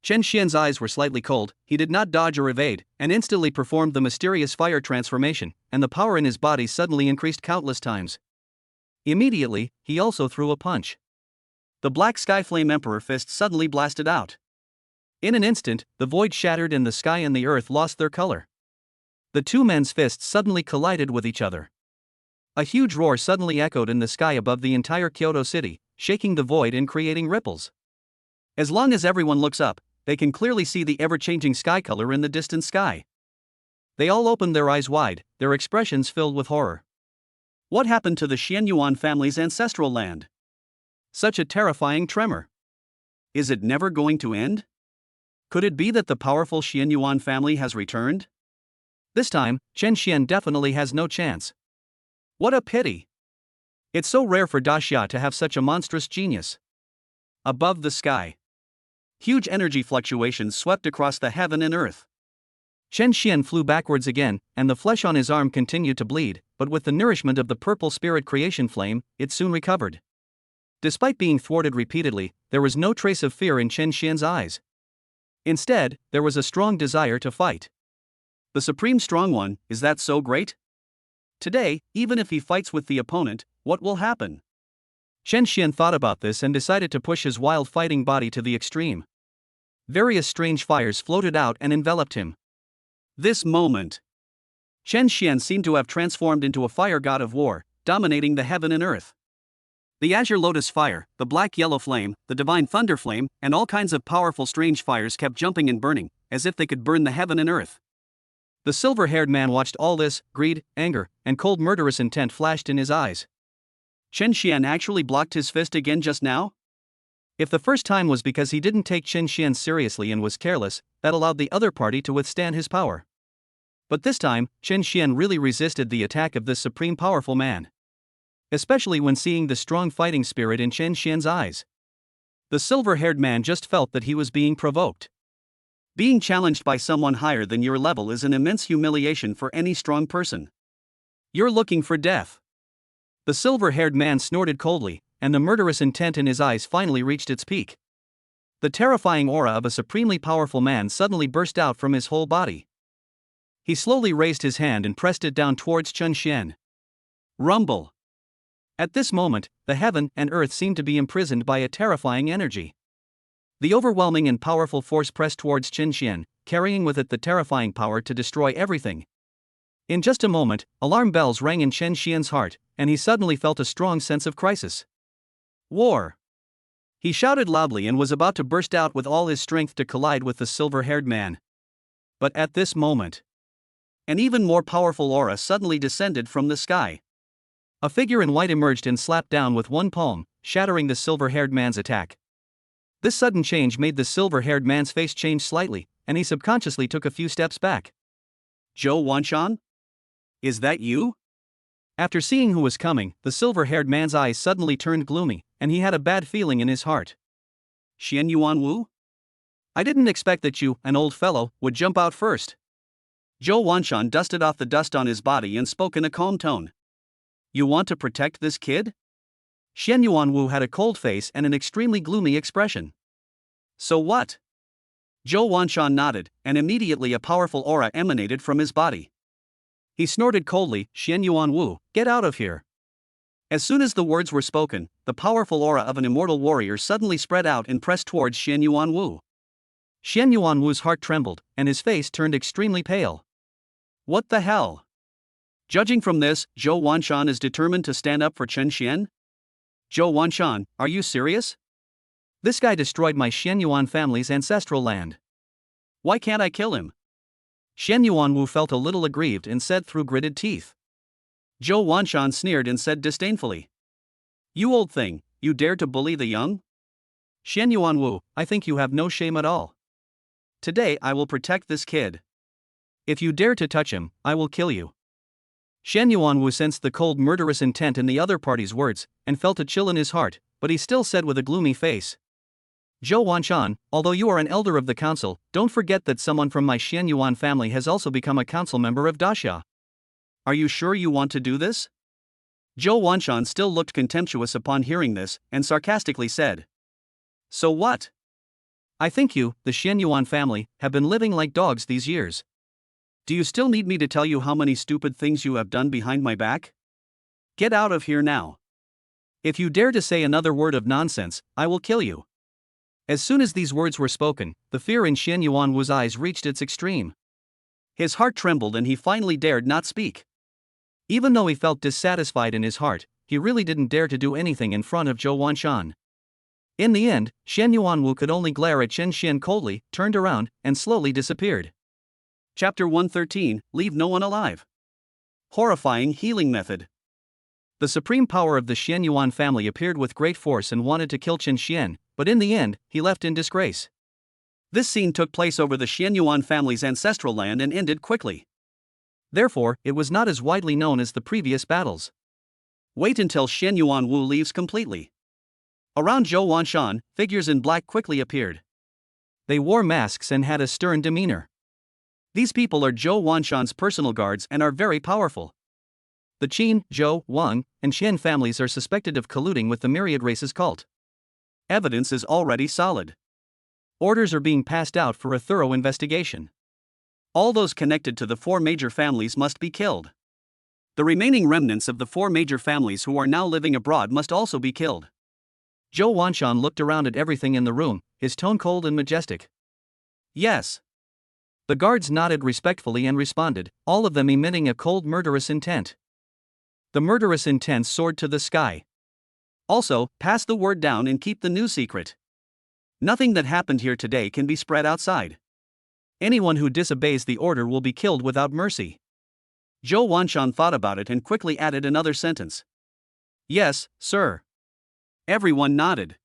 Chen Xian's eyes were slightly cold, he did not dodge or evade, and instantly performed the mysterious fire transformation, and the power in his body suddenly increased countless times. Immediately, he also threw a punch. The black Skyflame Emperor fist suddenly blasted out. In an instant, the void shattered and the sky and the earth lost their color. The two men's fists suddenly collided with each other. A huge roar suddenly echoed in the sky above the entire Kyoto city, shaking the void and creating ripples. As long as everyone looks up, they can clearly see the ever-changing sky color in the distant sky. They all opened their eyes wide, their expressions filled with horror. What happened to the Xianyuan family's ancestral land? Such a terrifying tremor. Is it never going to end? Could it be that the powerful Xianyuan family has returned? This time, Chen Xian definitely has no chance. What a pity! It's so rare for Da Xia to have such a monstrous genius. Above the sky, huge energy fluctuations swept across the heaven and earth. Chen Xian flew backwards again, and the flesh on his arm continued to bleed, but with the nourishment of the purple spirit creation flame, it soon recovered. Despite being thwarted repeatedly, there was no trace of fear in Chen Xian's eyes. Instead, there was a strong desire to fight. The Supreme Strong One, is that so great? Today, even if he fights with the opponent, what will happen? Chen Xian thought about this and decided to push his wild fighting body to the extreme. Various strange fires floated out and enveloped him. This moment, Chen Xian seemed to have transformed into a fire god of war, dominating the heaven and earth. The azure lotus fire, the black yellow flame, the divine thunder flame, and all kinds of powerful strange fires kept jumping and burning, as if they could burn the heaven and earth. The silver-haired man watched all this, greed, anger, and cold murderous intent flashed in his eyes. Chen Xian actually blocked his fist again just now? If the first time was because he didn't take Chen Xian seriously and was careless, that allowed the other party to withstand his power. But this time, Chen Xian really resisted the attack of this supreme powerful man. Especially when seeing the strong fighting spirit in Chen Xian's eyes. The silver-haired man just felt that he was being provoked. Being challenged by someone higher than your level is an immense humiliation for any strong person. You're looking for death. The silver-haired man snorted coldly, and the murderous intent in his eyes finally reached its peak. The terrifying aura of a supremely powerful man suddenly burst out from his whole body. He slowly raised his hand and pressed it down towards Chen Xian. Rumble. At this moment, the heaven and earth seemed to be imprisoned by a terrifying energy. The overwhelming and powerful force pressed towards Chen Xian, carrying with it the terrifying power to destroy everything. In just a moment, alarm bells rang in Chen Xian's heart, and he suddenly felt a strong sense of crisis. War! He shouted loudly and was about to burst out with all his strength to collide with the silver-haired man. But at this moment, an even more powerful aura suddenly descended from the sky. A figure in white emerged and slapped down with one palm, shattering the silver-haired man's attack. This sudden change made the silver-haired man's face change slightly, and he subconsciously took a few steps back. Zhou Wanshan? Is that you? After seeing who was coming, the silver-haired man's eyes suddenly turned gloomy, and he had a bad feeling in his heart. Xianyuan Wu? I didn't expect that you, an old fellow, would jump out first. Zhou Wanshan dusted off the dust on his body and spoke in a calm tone. You want to protect this kid? Xianyuan Wu had a cold face and an extremely gloomy expression. So what? Zhou Wanshan nodded, and immediately a powerful aura emanated from his body. He snorted coldly, Xianyuan Wu, get out of here. As soon as the words were spoken, the powerful aura of an immortal warrior suddenly spread out and pressed towards Xianyuan Wu. Xian Yuanwu's heart trembled, and his face turned extremely pale. What the hell? Judging from this, Zhou Wanshan is determined to stand up for Chen Xian? Zhou Wanshan, are you serious? This guy destroyed my Xian Yuan family's ancestral land. Why can't I kill him? Xian Yuanwu felt a little aggrieved and said through gritted teeth. Zhou Wanshan sneered and said disdainfully. You old thing, you dare to bully the young? Xian Yuanwu, I think you have no shame at all. Today I will protect this kid. If you dare to touch him, I will kill you. Xian Yuanwu sensed the cold murderous intent in the other party's words, and felt a chill in his heart, but he still said with a gloomy face. Zhou Wanshan, although you are an elder of the council, don't forget that someone from my Xian Yuan family has also become a council member of Daxia. Are you sure you want to do this? Zhou Wanshan still looked contemptuous upon hearing this, and sarcastically said. So what? I think you, the Xian Yuan family, have been living like dogs these years. Do you still need me to tell you how many stupid things you have done behind my back? Get out of here now. If you dare to say another word of nonsense, I will kill you. As soon as these words were spoken, the fear in Xian Yuanwu's eyes reached its extreme. His heart trembled and he finally dared not speak. Even though he felt dissatisfied in his heart, he really didn't dare to do anything in front of Zhou Wanshan. In the end, Xian Yuanwu could only glare at Chen Xian coldly, turned around, and slowly disappeared. Chapter 113, Leave No One Alive. Horrifying healing method. The supreme power of the Xian Yuan family appeared with great force and wanted to kill Chen Xian, but in the end, he left in disgrace. This scene took place over the Xian Yuan family's ancestral land and ended quickly. Therefore, it was not as widely known as the previous battles. Wait until Xian Yuanwu leaves completely. Around Zhou Wanshan, figures in black quickly appeared. They wore masks and had a stern demeanor. These people are Zhou Wanshan's personal guards and are very powerful. The Qin, Zhou, Wang, and Xian families are suspected of colluding with the Myriad Races cult. Evidence is already solid. Orders are being passed out for a thorough investigation. All those connected to the four major families must be killed. The remaining remnants of the four major families who are now living abroad must also be killed. Zhou Wanshan looked around at everything in the room, his tone cold and majestic. Yes. The guards nodded respectfully and responded, all of them emitting a cold murderous intent. The murderous intent soared to the sky. Also, pass the word down and keep the news secret. Nothing that happened here today can be spread outside. Anyone who disobeys the order will be killed without mercy. Zhou Wanshan thought about it and quickly added another sentence. Yes, sir. Everyone nodded.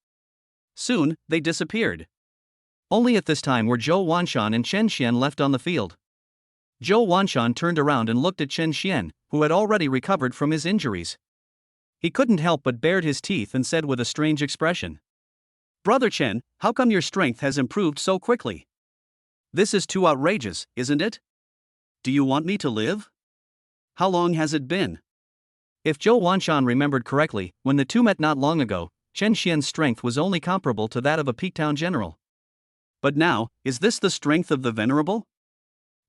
Soon, they disappeared. Only at this time were Zhou Wanshan and Chen Xian left on the field. Zhou Wanshan turned around and looked at Chen Xian, who had already recovered from his injuries. He couldn't help but bared his teeth and said with a strange expression. Brother Chen, how come your strength has improved so quickly? This is too outrageous, isn't it? Do you want me to live? How long has it been? If Zhou Wanshan remembered correctly, when the two met not long ago, Chen Xian's strength was only comparable to that of a peak town general. But now, is this the strength of the venerable?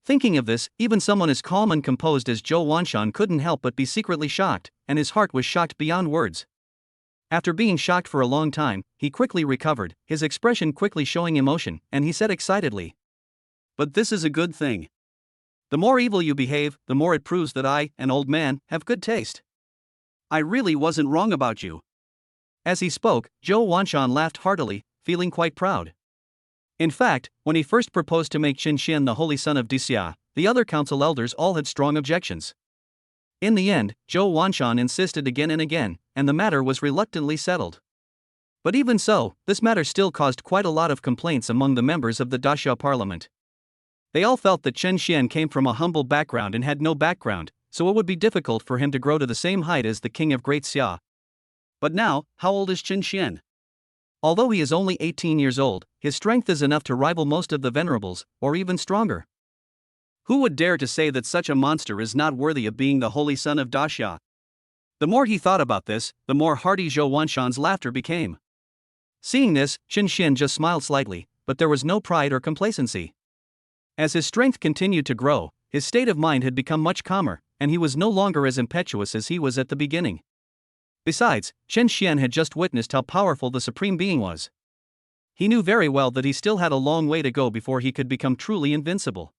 Thinking of this, even someone as calm and composed as Zhou Wanshan couldn't help but be secretly shocked, and his heart was shocked beyond words. After being shocked for a long time, he quickly recovered, his expression quickly showing emotion, and he said excitedly. But this is a good thing. The more evil you behave, the more it proves that I, an old man, have good taste. I really wasn't wrong about you. As he spoke, Zhou Wanshan laughed heartily, feeling quite proud. In fact, when he first proposed to make Chen Xian the holy son of Daxia, the other council elders all had strong objections. In the end, Zhou Wanshan insisted again and again, and the matter was reluctantly settled. But even so, this matter still caused quite a lot of complaints among the members of the Daxia parliament. They all felt that Chen Xian came from a humble background and had no background, so it would be difficult for him to grow to the same height as the king of Great Xia. But now, how old is Chen Xian? Although he is only 18 years old, his strength is enough to rival most of the venerables, or even stronger. Who would dare to say that such a monster is not worthy of being the holy son of Daxia? The more he thought about this, the more hearty Zhou Wanshan's laughter became. Seeing this, Chen Xian just smiled slightly, but there was no pride or complacency. As his strength continued to grow, his state of mind had become much calmer, and he was no longer as impetuous as he was at the beginning. Besides, Chen Xian had just witnessed how powerful the Supreme Being was. He knew very well that he still had a long way to go before he could become truly invincible.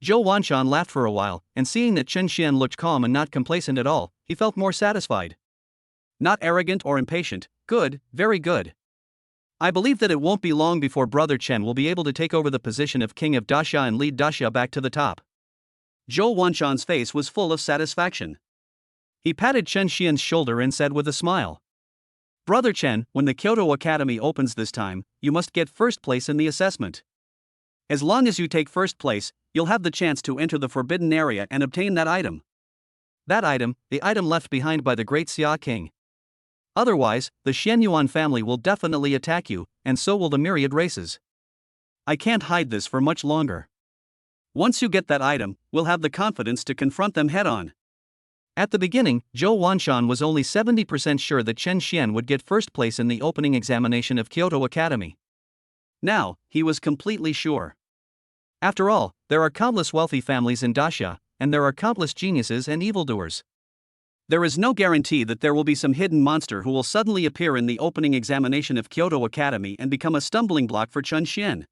Zhou Wanshan laughed for a while, and seeing that Chen Xian looked calm and not complacent at all, he felt more satisfied. Not arrogant or impatient, good, very good. I believe that it won't be long before Brother Chen will be able to take over the position of King of Daxia and lead Daxia back to the top. Zhou Wanshan's face was full of satisfaction. He patted Chen Xian's shoulder and said with a smile, Brother Chen, when the Kyoto Academy opens this time, you must get first place in the assessment. As long as you take first place, you'll have the chance to enter the forbidden area and obtain that item. That item, the item left behind by the great Xia King. Otherwise, the Xianyuan family will definitely attack you, and so will the myriad races. I can't hide this for much longer. Once you get that item, we'll have the confidence to confront them head-on. At the beginning, Zhou Wanshan was only 70% sure that Chen Xian would get first place in the opening examination of Kyoto Academy. Now, he was completely sure. After all, there are countless wealthy families in Daxia, and there are countless geniuses and evildoers. There is no guarantee that there will be some hidden monster who will suddenly appear in the opening examination of Kyoto Academy and become a stumbling block for Chen Xian.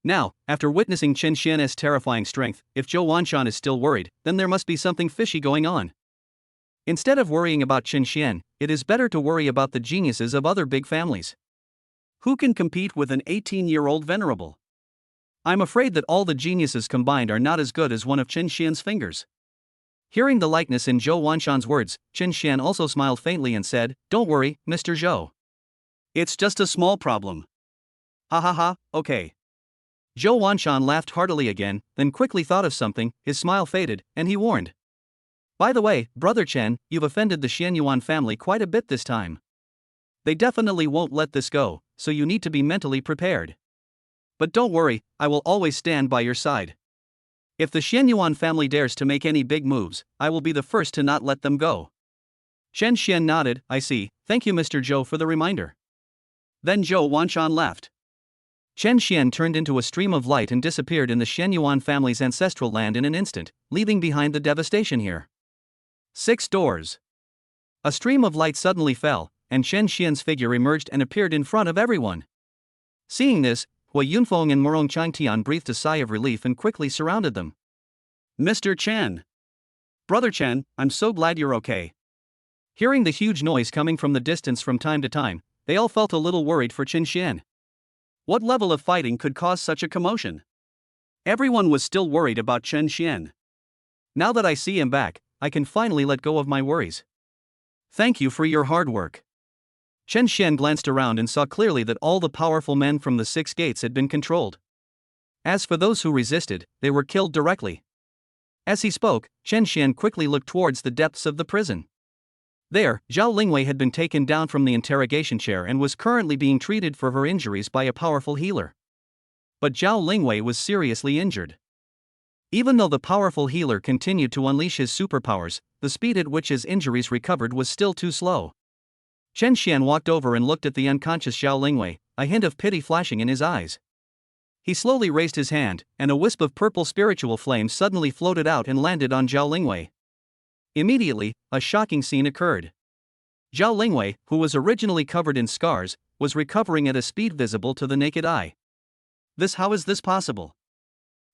Now, after witnessing Chen Xian's terrifying strength, if Zhou Wanshan is still worried, then there must be something fishy going on. Instead of worrying about Chen Xian, it is better to worry about the geniuses of other big families. Who can compete with an 18-year-old venerable? I'm afraid that all the geniuses combined are not as good as one of Chen Xian's fingers. Hearing the likeness in Zhou Wanshan's words, Chen Xian also smiled faintly and said, Don't worry, Mr. Zhou. It's just a small problem. Ha ha ha, okay. Zhou Wanshan laughed heartily again, then quickly thought of something, his smile faded, and he warned. By the way, Brother Chen, you've offended the Xianyuan family quite a bit this time. They definitely won't let this go, so you need to be mentally prepared. But don't worry, I will always stand by your side. If the Xianyuan family dares to make any big moves, I will be the first to not let them go. Chen Xian nodded, I see, thank you Mr. Zhou for the reminder. Then Zhou Wanshan left. Chen Xian turned into a stream of light and disappeared in the Xianyuan family's ancestral land in an instant, leaving behind the devastation here. 6 doors. A stream of light suddenly fell, and Chen Xian's figure emerged and appeared in front of everyone. Seeing this, Hui Yunfeng and Murong Changtian breathed a sigh of relief and quickly surrounded them. Mr. Chen. Brother Chen, I'm so glad you're okay. Hearing the huge noise coming from the distance from time to time, they all felt a little worried for Chen Xian. What level of fighting could cause such a commotion? Everyone was still worried about Chen Xian. Now that I see him back, I can finally let go of my worries. Thank you for your hard work. Chen Xian glanced around and saw clearly that all the powerful men from the 6 gates had been controlled. As for those who resisted, they were killed directly. As he spoke, Chen Xian quickly looked towards the depths of the prison. There, Zhao Lingwei had been taken down from the interrogation chair and was currently being treated for her injuries by a powerful healer. But Zhao Lingwei was seriously injured. Even though the powerful healer continued to unleash his superpowers, the speed at which his injuries recovered was still too slow. Chen Xian walked over and looked at the unconscious Zhao Lingwei, a hint of pity flashing in his eyes. He slowly raised his hand, and a wisp of purple spiritual flame suddenly floated out and landed on Zhao Lingwei. Immediately, a shocking scene occurred. Zhao Lingwei, who was originally covered in scars, was recovering at a speed visible to the naked eye. How is this possible?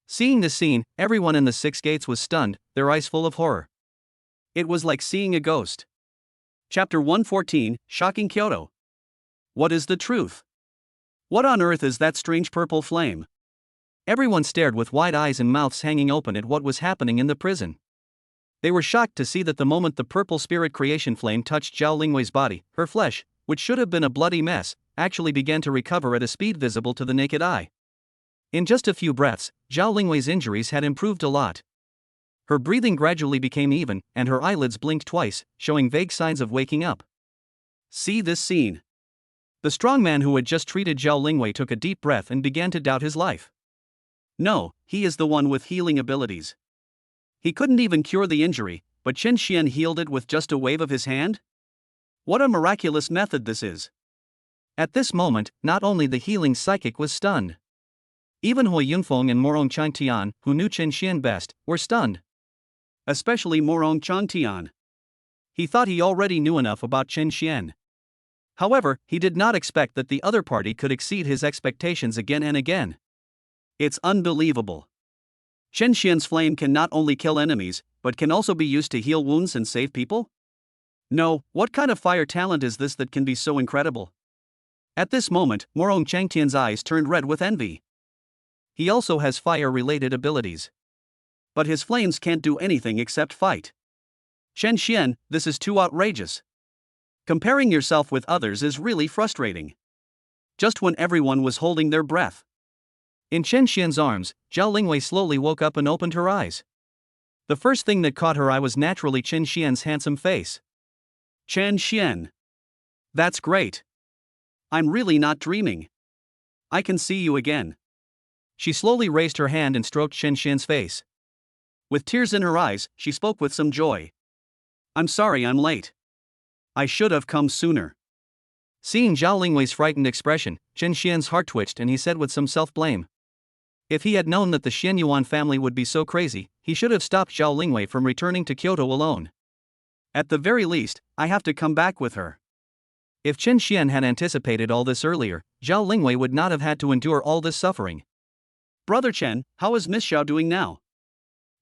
Seeing this scene, everyone in the 6 gates was stunned, their eyes full of horror. It was like seeing a ghost. Chapter 114, Shocking Kyoto. What is the truth? What on earth is that strange purple flame? Everyone stared with wide eyes and mouths hanging open at what was happening in the prison. They were shocked to see that the moment the purple spirit creation flame touched Zhao Lingwei's body, her flesh, which should have been a bloody mess, actually began to recover at a speed visible to the naked eye. In just a few breaths, Zhao Lingwei's injuries had improved a lot. Her breathing gradually became even, and her eyelids blinked twice, showing vague signs of waking up. See this scene. The strong man who had just treated Zhao Lingwei took a deep breath and began to doubt his life. No, he is the one with healing abilities. He couldn't even cure the injury, but Chen Xian healed it with just a wave of his hand? What a miraculous method this is. At this moment, not only the healing psychic was stunned. Even Hui Yunfeng and Murong Changtian, who knew Chen Xian best, were stunned. Especially Murong Changtian. He thought he already knew enough about Chen Xian. However, he did not expect that the other party could exceed his expectations again and again. It's unbelievable. Shen Xian's flame can not only kill enemies, but can also be used to heal wounds and save people? No, what kind of fire talent is this that can be so incredible? At this moment, Morong Changtian's eyes turned red with envy. He also has fire-related abilities. But his flames can't do anything except fight. Shen Xian, this is too outrageous. Comparing yourself with others is really frustrating. Just when everyone was holding their breath. In Chen Xian's arms, Zhao Lingwei slowly woke up and opened her eyes. The first thing that caught her eye was naturally Chen Xian's handsome face. Chen Xian. That's great. I'm really not dreaming. I can see you again. She slowly raised her hand and stroked Chen Xian's face. With tears in her eyes, she spoke with some joy. I'm sorry I'm late. I should have come sooner. Seeing Zhao Lingwei's frightened expression, Chen Xian's heart twitched and he said with some self-blame. If he had known that the Xianyuan family would be so crazy, he should have stopped Zhao Lingwei from returning to Kyoto alone. At the very least, I have to come back with her. If Chen Xian had anticipated all this earlier, Zhao Lingwei would not have had to endure all this suffering. Brother Chen, how is Miss Xiao doing now?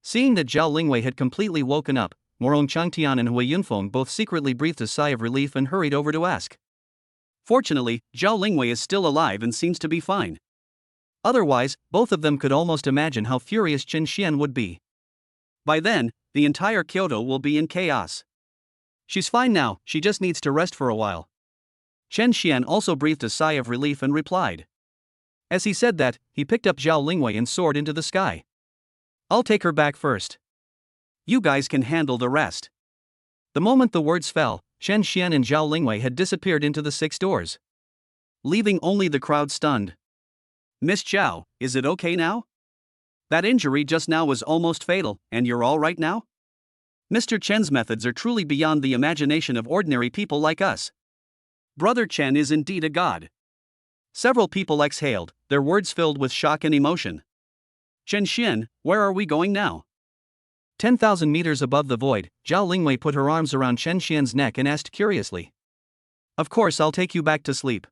Seeing that Zhao Lingwei had completely woken up, Morong Changtian and Hui Yunfeng both secretly breathed a sigh of relief and hurried over to ask. Fortunately, Zhao Lingwei is still alive and seems to be fine. Otherwise, both of them could almost imagine how furious Chen Xian would be. By then, the entire Kyoto will be in chaos. She's fine now, she just needs to rest for a while. Chen Xian also breathed a sigh of relief and replied. As he said that, he picked up Zhao Lingwei and soared into the sky. I'll take her back first. You guys can handle the rest. The moment the words fell, Chen Xian and Zhao Lingwei had disappeared into the 6 doors, leaving only the crowd stunned. Miss Zhao, is it okay now? That injury just now was almost fatal, and you're all right now? Mr. Chen's methods are truly beyond the imagination of ordinary people like us. Brother Chen is indeed a god. Several people exhaled, their words filled with shock and emotion. Chen Xian, where are we going now? 10,000 meters above the void, Zhao Lingwei put her arms around Chen Xian's neck and asked curiously. Of course I'll take you back to sleep.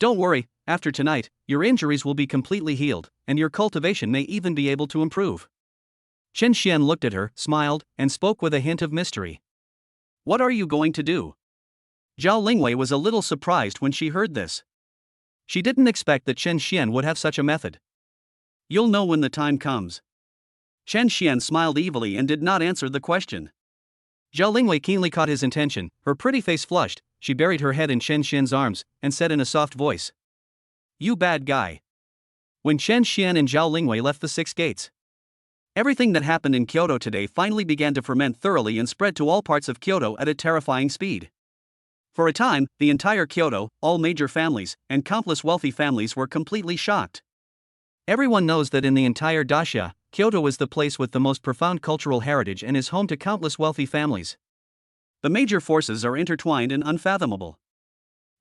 Don't worry, after tonight, your injuries will be completely healed, and your cultivation may even be able to improve. Chen Xian looked at her, smiled, and spoke with a hint of mystery. What are you going to do? Zhao Lingwei was a little surprised when she heard this. She didn't expect that Chen Xian would have such a method. You'll know when the time comes. Chen Xian smiled evilly and did not answer the question. Zhao Lingwei keenly caught his intention, her pretty face flushed, she buried her head in Chen Xian's arms, and said in a soft voice. You bad guy. When Chen Xian and Zhao Lingwei left the 6 gates, everything that happened in Kyoto today finally began to ferment thoroughly and spread to all parts of Kyoto at a terrifying speed. For a time, the entire Kyoto, all major families, and countless wealthy families were completely shocked. Everyone knows that in the entire daxia, Kyoto is the place with the most profound cultural heritage and is home to countless wealthy families. The major forces are intertwined and unfathomable.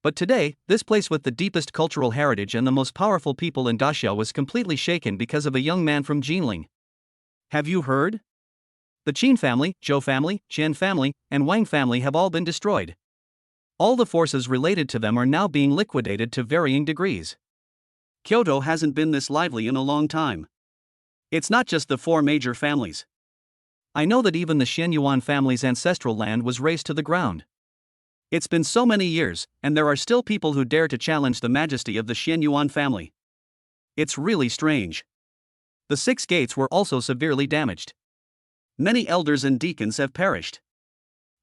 But today, this place with the deepest cultural heritage and the most powerful people in daxia was completely shaken because of a young man from Ginling. Have you heard? The Qin family, Zhou family, Qian family, and Wang family have all been destroyed. All the forces related to them are now being liquidated to varying degrees. Kyoto hasn't been this lively in a long time. It's not just the 4 major families. I know that even the Xianyuan family's ancestral land was razed to the ground. It's been so many years, and there are still people who dare to challenge the majesty of the Xianyuan family. It's really strange. The 6 gates were also severely damaged. Many elders and deacons have perished.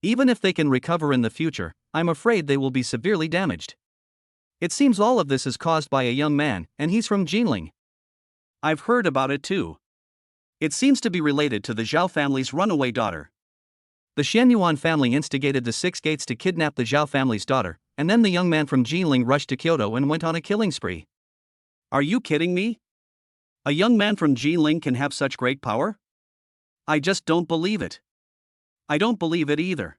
Even if they can recover in the future, I'm afraid they will be severely damaged. It seems all of this is caused by a young man, and he's from Ginling. I've heard about it too. It seems to be related to the Zhao family's runaway daughter. The Xianyuan family instigated the 6 gates to kidnap the Zhao family's daughter, and then the young man from Ginling rushed to Kyoto and went on a killing spree. Are you kidding me? A young man from Ginling can have such great power? I just don't believe it. I don't believe it either.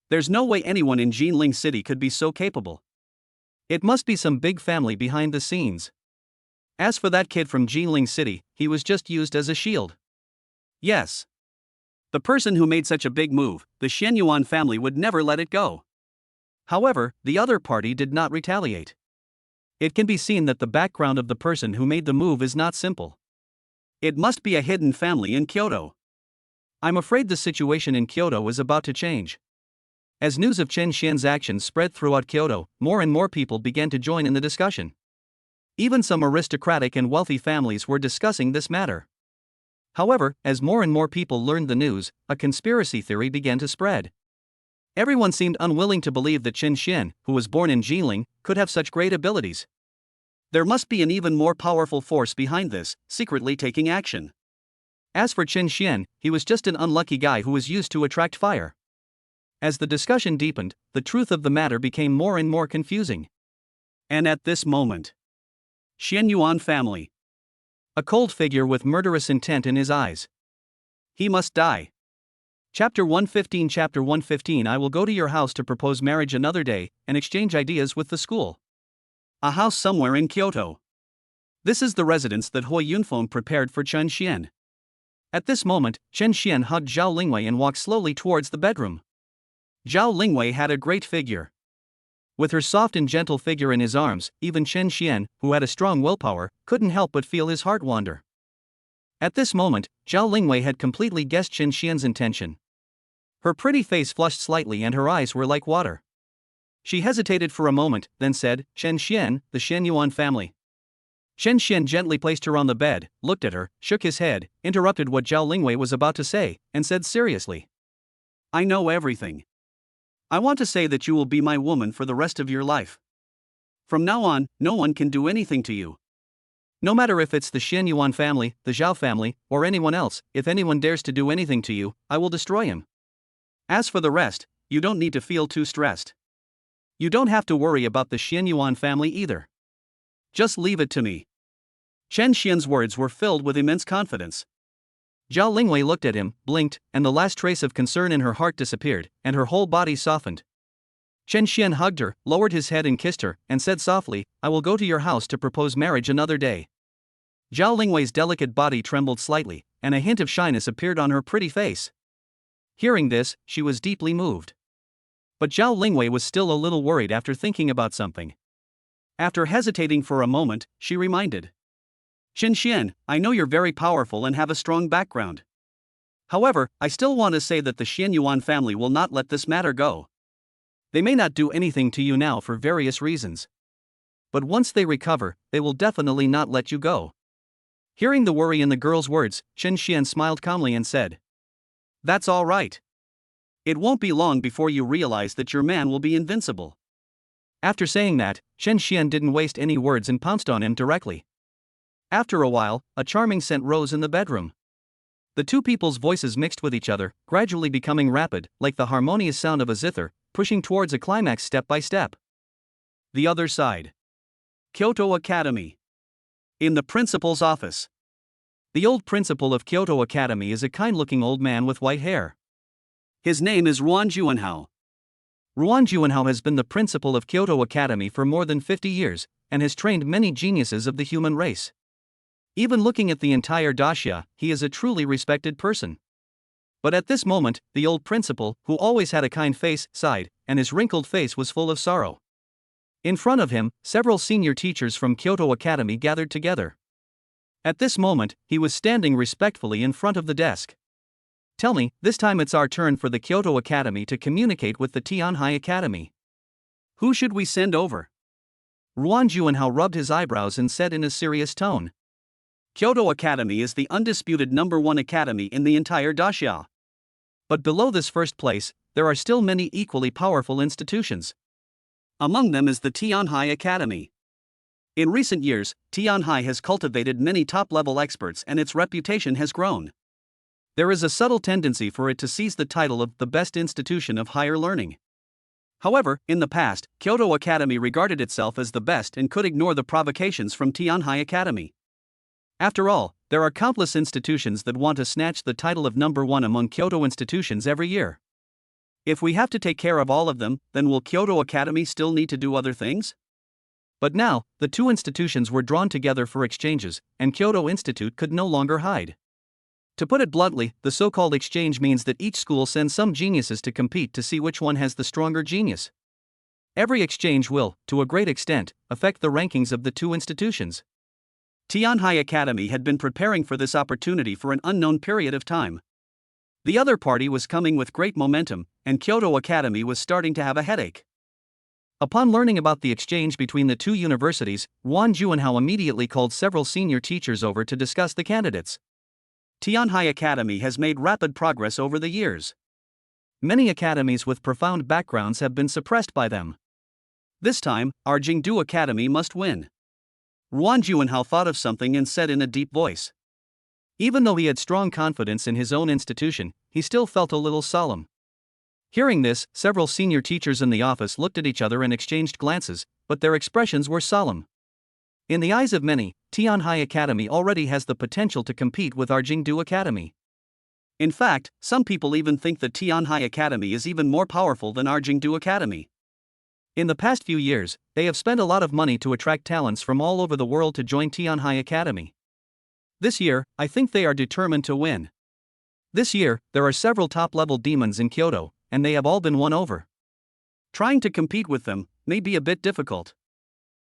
There's no way anyone in Ginling City could be so capable. It must be some big family behind the scenes. As for that kid from Ginling City, he was just used as a shield. Yes. The person who made such a big move, the Xianyuan family would never let it go. However, the other party did not retaliate. It can be seen that the background of the person who made the move is not simple. It must be a hidden family in Kyoto. I'm afraid the situation in Kyoto is about to change. As news of Chen Xian's actions spread throughout Kyoto, more and more people began to join in the discussion. Even some aristocratic and wealthy families were discussing this matter. However, as more and more people learned the news, a conspiracy theory began to spread. Everyone seemed unwilling to believe that Chen Xian, who was born in Ginling, could have such great abilities. There must be an even more powerful force behind this, secretly taking action. As for Chen Xian, he was just an unlucky guy who was used to attract fire. As the discussion deepened, the truth of the matter became more and more confusing. And at this moment, Xian Yuan family. A cold figure with murderous intent in his eyes. He must die. Chapter 115 Chapter 115 I will go to your house to propose marriage another day, and exchange ideas with the school. A house somewhere in Kyoto. This is the residence that Hui Yunfeng prepared for Chen Xian. At this moment, Chen Xian hugged Zhao Lingwei and walked slowly towards the bedroom. Zhao Lingwei had a great figure. With her soft and gentle figure in his arms, even Chen Xian, who had a strong willpower, couldn't help but feel his heart wander. At this moment, Zhao Lingwei had completely guessed Chen Xian's intention. Her pretty face flushed slightly and her eyes were like water. She hesitated for a moment, then said, Chen Xian, the Xian Yuan family. Chen Xian gently placed her on the bed, looked at her, shook his head, interrupted what Zhao Lingwei was about to say, and said seriously, I know everything. I want to say that you will be my woman for the rest of your life. From now on, no one can do anything to you. No matter if it's the Xian Yuan family, the Zhao family, or anyone else, if anyone dares to do anything to you, I will destroy him. As for the rest, you don't need to feel too stressed. You don't have to worry about the Xian Yuan family either. Just leave it to me. Chen Xian's words were filled with immense confidence. Zhao Lingwei looked at him, blinked, and the last trace of concern in her heart disappeared, and her whole body softened. Chen Xian hugged her, lowered his head and kissed her, and said softly, I will go to your house to propose marriage another day. Zhao Lingwei's delicate body trembled slightly, and a hint of shyness appeared on her pretty face. Hearing this, she was deeply moved. But Zhao Lingwei was still a little worried after thinking about something. After hesitating for a moment, she reminded. Chen Xian, I know you're very powerful and have a strong background. However, I still want to say that the Xian Yuan family will not let this matter go. They may not do anything to you now for various reasons. But once they recover, they will definitely not let you go. Hearing the worry in the girl's words, Chen Xian smiled calmly and said, That's all right. It won't be long before you realize that your man will be invincible. After saying that, Chen Xian didn't waste any words and pounced on him directly. After a while, a charming scent rose in the bedroom. The two people's voices mixed with each other, gradually becoming rapid, like the harmonious sound of a zither, pushing towards a climax step by step. The other side. Kyoto Academy. In the principal's office. The old principal of Kyoto Academy is a kind-looking old man with white hair. His name is Ruan Juanhao. Ruan Juanhao has been the principal of Kyoto Academy for more than 50 years, and has trained many geniuses of the human race. Even looking at the entire daxia, he is a truly respected person. But at this moment, the old principal, who always had a kind face, sighed, and his wrinkled face was full of sorrow. In front of him, several senior teachers from Kyoto Academy gathered together. At this moment, he was standing respectfully in front of the desk. Tell me, this time it's our turn for the Kyoto Academy to communicate with the Tianhai Academy. Who should we send over? Ruan Juanhao rubbed his eyebrows and said in a serious tone. Kyoto Academy is the undisputed #1 academy in the entire daxia. But below this first place, there are still many equally powerful institutions. Among them is the Tianhai Academy. In recent years, Tianhai has cultivated many top-level experts and its reputation has grown. There is a subtle tendency for it to seize the title of the best institution of higher learning. However, in the past, Kyoto Academy regarded itself as the best and could ignore the provocations from Tianhai Academy. After all, there are countless institutions that want to snatch the title of #1 among Kyoto institutions every year. If we have to take care of all of them, then will Kyoto Academy still need to do other things? But now, the two institutions were drawn together for exchanges, and Kyoto Institute could no longer hide. To put it bluntly, the so-called exchange means that each school sends some geniuses to compete to see which one has the stronger genius. Every exchange will, to a great extent, affect the rankings of the two institutions. Tianhai Academy had been preparing for this opportunity for an unknown period of time. The other party was coming with great momentum, and Kyoto Academy was starting to have a headache. Upon learning about the exchange between the two universities, Wang Juanhao immediately called several senior teachers over to discuss the candidates. Tianhai Academy has made rapid progress over the years. Many academies with profound backgrounds have been suppressed by them. This time, our Jingdu Academy must win. Wang Juanhao thought of something and said in a deep voice. Even though he had strong confidence in his own institution, he still felt a little solemn. Hearing this, several senior teachers in the office looked at each other and exchanged glances, but their expressions were solemn. In the eyes of many, Tianhai Academy already has the potential to compete with our Jingdu Academy. In fact, some people even think that Tianhai Academy is even more powerful than our Jingdu Academy. In the past few years, they have spent a lot of money to attract talents from all over the world to join Tianhai Academy. This year, I think they are determined to win. This year, there are several top-level demons in Kyoto, and they have all been won over. Trying to compete with them may be a bit difficult.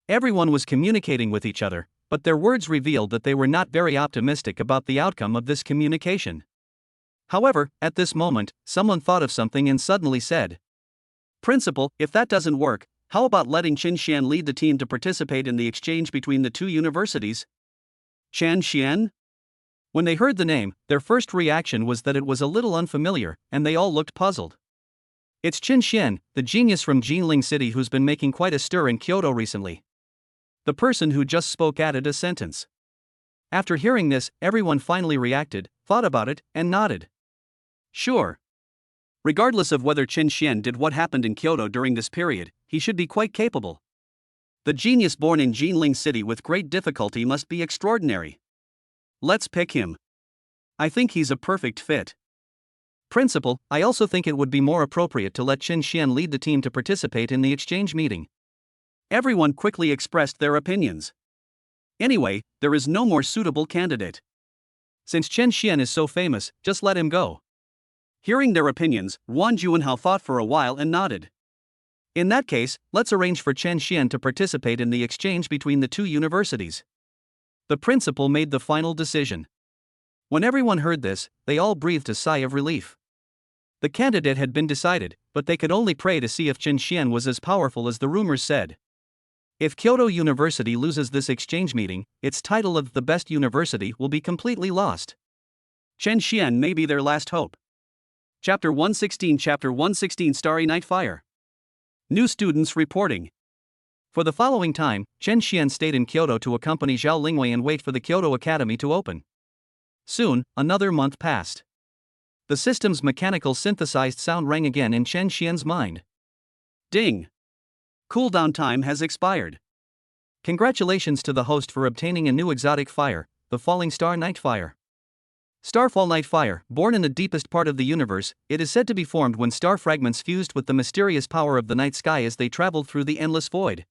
Everyone was communicating with each other, but their words revealed that they were not very optimistic about the outcome of this communication. However, at this moment, someone thought of something and suddenly said, "Principal, if that doesn't work, how about letting Qin Xian lead the team to participate in the exchange between the two universities?" Qin Xian? When they heard the name, their first reaction was that it was a little unfamiliar, and they all looked puzzled. It's Qin Xian, the genius from Ginling City who's been making quite a stir in Kyoto recently. The person who just spoke added a sentence. After hearing this, everyone finally reacted, thought about it, and nodded. Sure. Regardless of whether Qin Xian did what happened in Kyoto during this period, he should be quite capable. The genius born in Ginling City with great difficulty must be extraordinary. Let's pick him. I think he's a perfect fit. Principal, I also think it would be more appropriate to let Qin Xian lead the team to participate in the exchange meeting. Everyone quickly expressed their opinions. Anyway, there is no more suitable candidate. Since Qin Xian is so famous, just let him go. Hearing their opinions, Wang Juanhao thought for a while and nodded. In that case, let's arrange for Qin Xian to participate in the exchange between the two universities. The principal made the final decision. When everyone heard this, they all breathed a sigh of relief. The candidate had been decided, but they could only pray to see if Qin Xian was as powerful as the rumors said. If Kyoto University loses this exchange meeting, its title of the best university will be completely lost. Qin Xian may be their last hope. Chapter 116 Starry Night Fire. New students reporting. For the following time, Qin Xian stayed in Kyoto to accompany Zhao Lingwei and wait for the Kyoto Academy to open. Soon, another month passed. The system's mechanical synthesized sound rang again in Qin Xian's mind. Ding! Cooldown time has expired. Congratulations to the host for obtaining a new exotic fire, the Falling Star Night Fire. Starfall Night Fire, born in the deepest part of the universe, it is said to be formed when star fragments fused with the mysterious power of the night sky as they traveled through the endless void.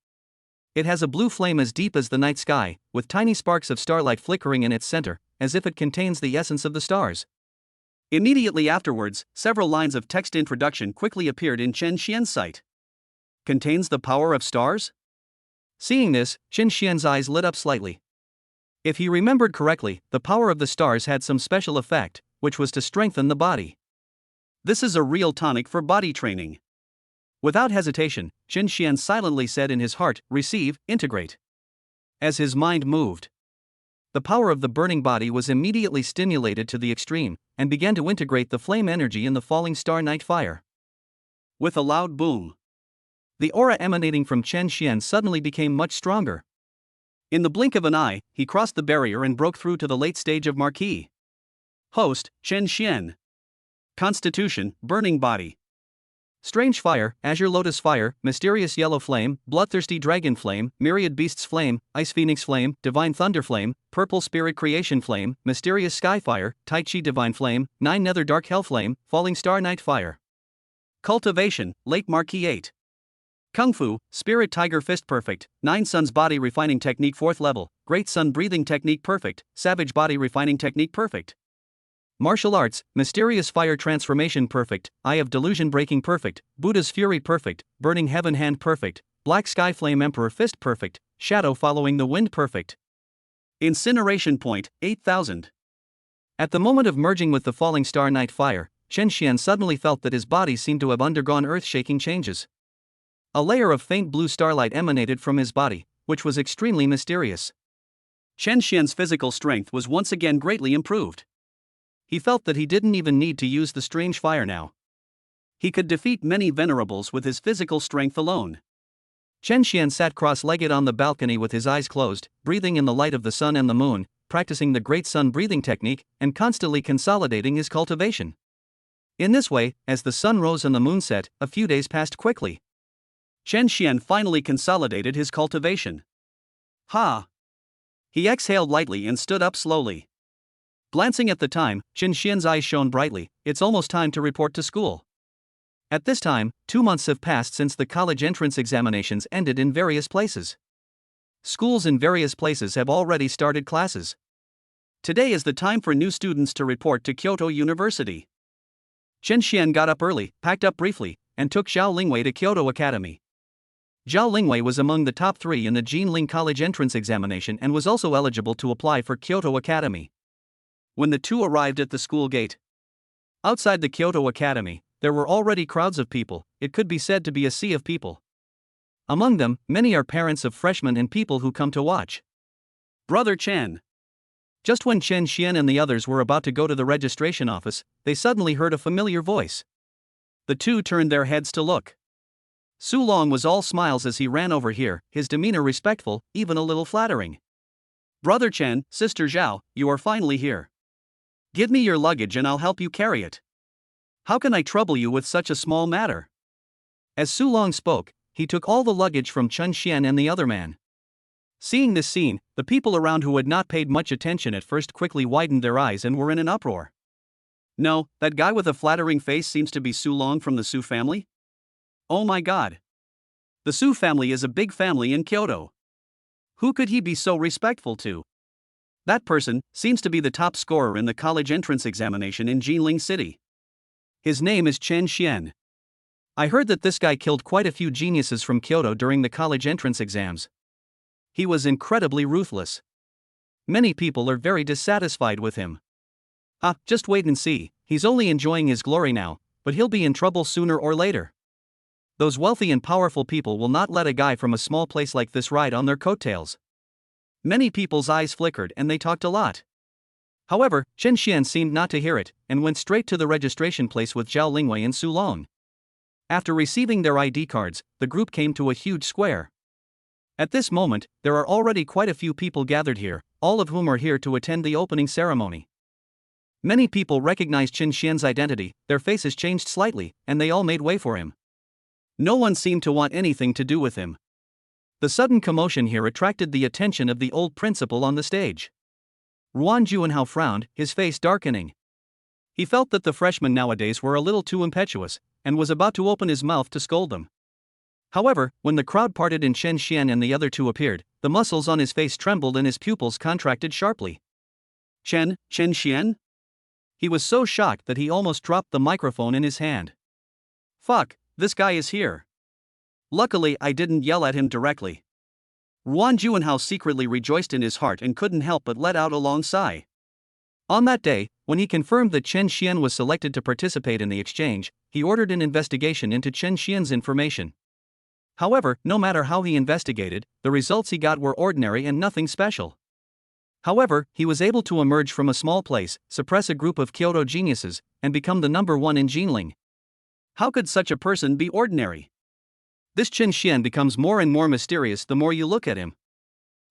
It has a blue flame as deep as the night sky, with tiny sparks of starlight flickering in its center, as if it contains the essence of the stars. Immediately afterwards, several lines of text introduction quickly appeared in Qin Xian's sight. Contains the power of stars? Seeing this, Qin Xian's eyes lit up slightly. If he remembered correctly, the power of the stars had some special effect, which was to strengthen the body. This is a real tonic for body training. Without hesitation, Qin Xian silently said in his heart, "Receive, integrate." As his mind moved, the power of the burning body was immediately stimulated to the extreme, and began to integrate the flame energy in the falling star night fire. With a loud boom, the aura emanating from Qin Xian suddenly became much stronger. In the blink of an eye, he crossed the barrier and broke through to the late stage of Marquis. Host, Qin Xian. Constitution, burning body. Strange fire, azure lotus fire, mysterious yellow flame, bloodthirsty dragon flame, myriad beasts flame, ice phoenix flame, divine thunder flame, purple spirit creation flame, mysterious sky fire, tai chi divine flame, nine nether dark hell flame, falling star night fire. Cultivation, late Marquis 8. Kung Fu, Spirit Tiger Fist perfect, 9 Suns Body Refining Technique 4th level, Great Sun Breathing Technique perfect, Savage Body Refining Technique perfect. Martial arts, mysterious fire transformation perfect, eye of delusion breaking perfect, Buddha's fury perfect, burning heaven hand perfect, black sky flame emperor fist perfect, shadow following the wind perfect. Incineration point, 8000. At the moment of merging with the falling star night fire, Chen Xian suddenly felt that his body seemed to have undergone earth-shaking changes. A layer of faint blue starlight emanated from his body, which was extremely mysterious. Chen Xian's physical strength was once again greatly improved. He felt that he didn't even need to use the strange fire now. He could defeat many venerables with his physical strength alone. Chen Xian sat cross-legged on the balcony with his eyes closed, breathing in the light of the sun and the moon, practicing the great sun breathing technique, and constantly consolidating his cultivation. In this way, as the sun rose and the moon set, a few days passed quickly. Chen Xian finally consolidated his cultivation. Ha! He exhaled lightly and stood up slowly. Glancing at the time, Chen Xian's eyes shone brightly. It's almost time to report to school. At this time, 2 months have passed since the college entrance examinations ended in various places. Schools in various places have already started classes. Today is the time for new students to report to Kyoto University. Chen Xian got up early, packed up briefly, and took Zhao Lingwei to Kyoto Academy. Zhao Lingwei was among the top 3 in the Ginling College entrance examination and was also eligible to apply for Kyoto Academy. When the two arrived at the school gate, outside the Kyoto Academy, there were already crowds of people. It could be said to be a sea of people. Among them, many are parents of freshmen and people who come to watch. Brother Chen. Just when Chen Xian and the others were about to go to the registration office, they suddenly heard a familiar voice. The two turned their heads to look. Su Long was all smiles as he ran over here, his demeanor respectful, even a little flattering. Brother Chen, Sister Zhao, you are finally here. Give me your luggage and I'll help you carry it. How can I trouble you with such a small matter? As Su Long spoke, he took all the luggage from Chen Xian and the other man. Seeing this scene, the people around who had not paid much attention at first quickly widened their eyes and were in an uproar. No, that guy with a flattering face seems to be Su Long from the Su family? Oh my god. The Su family is a big family in Kyoto. Who could he be so respectful to? That person seems to be the top scorer in the college entrance examination in Ginling City. His name is Chen Xian. I heard that this guy killed quite a few geniuses from Kyoto during the college entrance exams. He was incredibly ruthless. Many people are very dissatisfied with him. Just wait and see, he's only enjoying his glory now, but he'll be in trouble sooner or later. Those wealthy and powerful people will not let a guy from a small place like this ride on their coattails. Many people's eyes flickered and they talked a lot. However, Chen Xian seemed not to hear it, and went straight to the registration place with Zhao Lingwei and Su Long. After receiving their ID cards, the group came to a huge square. At this moment, there are already quite a few people gathered here, all of whom are here to attend the opening ceremony. Many people recognized Chen Xian's identity, their faces changed slightly, and they all made way for him. No one seemed to want anything to do with him. The sudden commotion here attracted the attention of the old principal on the stage. Ruan Juanhao frowned, his face darkening. He felt that the freshmen nowadays were a little too impetuous, and was about to open his mouth to scold them. However, when the crowd parted and Chen Xian and the other two appeared, the muscles on his face trembled and his pupils contracted sharply. Chen Xian? He was so shocked that he almost dropped the microphone in his hand. Fuck, this guy is here. Luckily, I didn't yell at him directly. Ruan Juanhao secretly rejoiced in his heart and couldn't help but let out a long sigh. On that day, when he confirmed that Chen Xian was selected to participate in the exchange, he ordered an investigation into Chen Xian's information. However, no matter how he investigated, the results he got were ordinary and nothing special. However, he was able to emerge from a small place, suppress a group of Kyoto geniuses, and become the number 1 in Ginling. How could such a person be ordinary? This Chen Xian becomes more and more mysterious the more you look at him.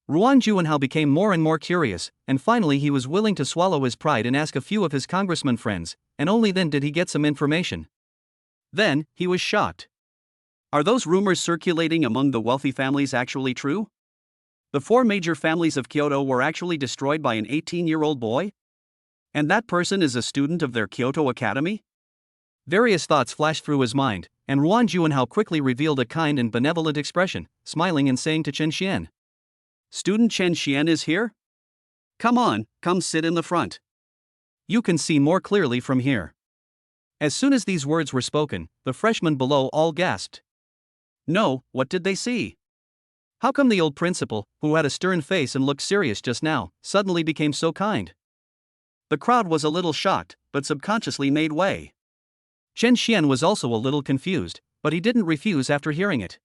Ruan Juanhao became more and more curious, and finally he was willing to swallow his pride and ask a few of his congressman friends, and only then did he get some information. Then, he was shocked. Are those rumors circulating among the wealthy families actually true? The 4 major families of Kyoto were actually destroyed by an 18-year-old boy? And that person is a student of their Kyoto Academy? Various thoughts flashed through his mind, and Ruan Juanhao quickly revealed a kind and benevolent expression, smiling and saying to Chen Xian, "Student Chen Xian is here? Come on, come sit in the front." You can see more clearly from here. As soon as these words were spoken, the freshmen below all gasped. No, what did they see? How come the old principal, who had a stern face and looked serious just now, suddenly became so kind? The crowd was a little shocked, but subconsciously made way. Chen Xian was also a little confused, but he didn't refuse after hearing it.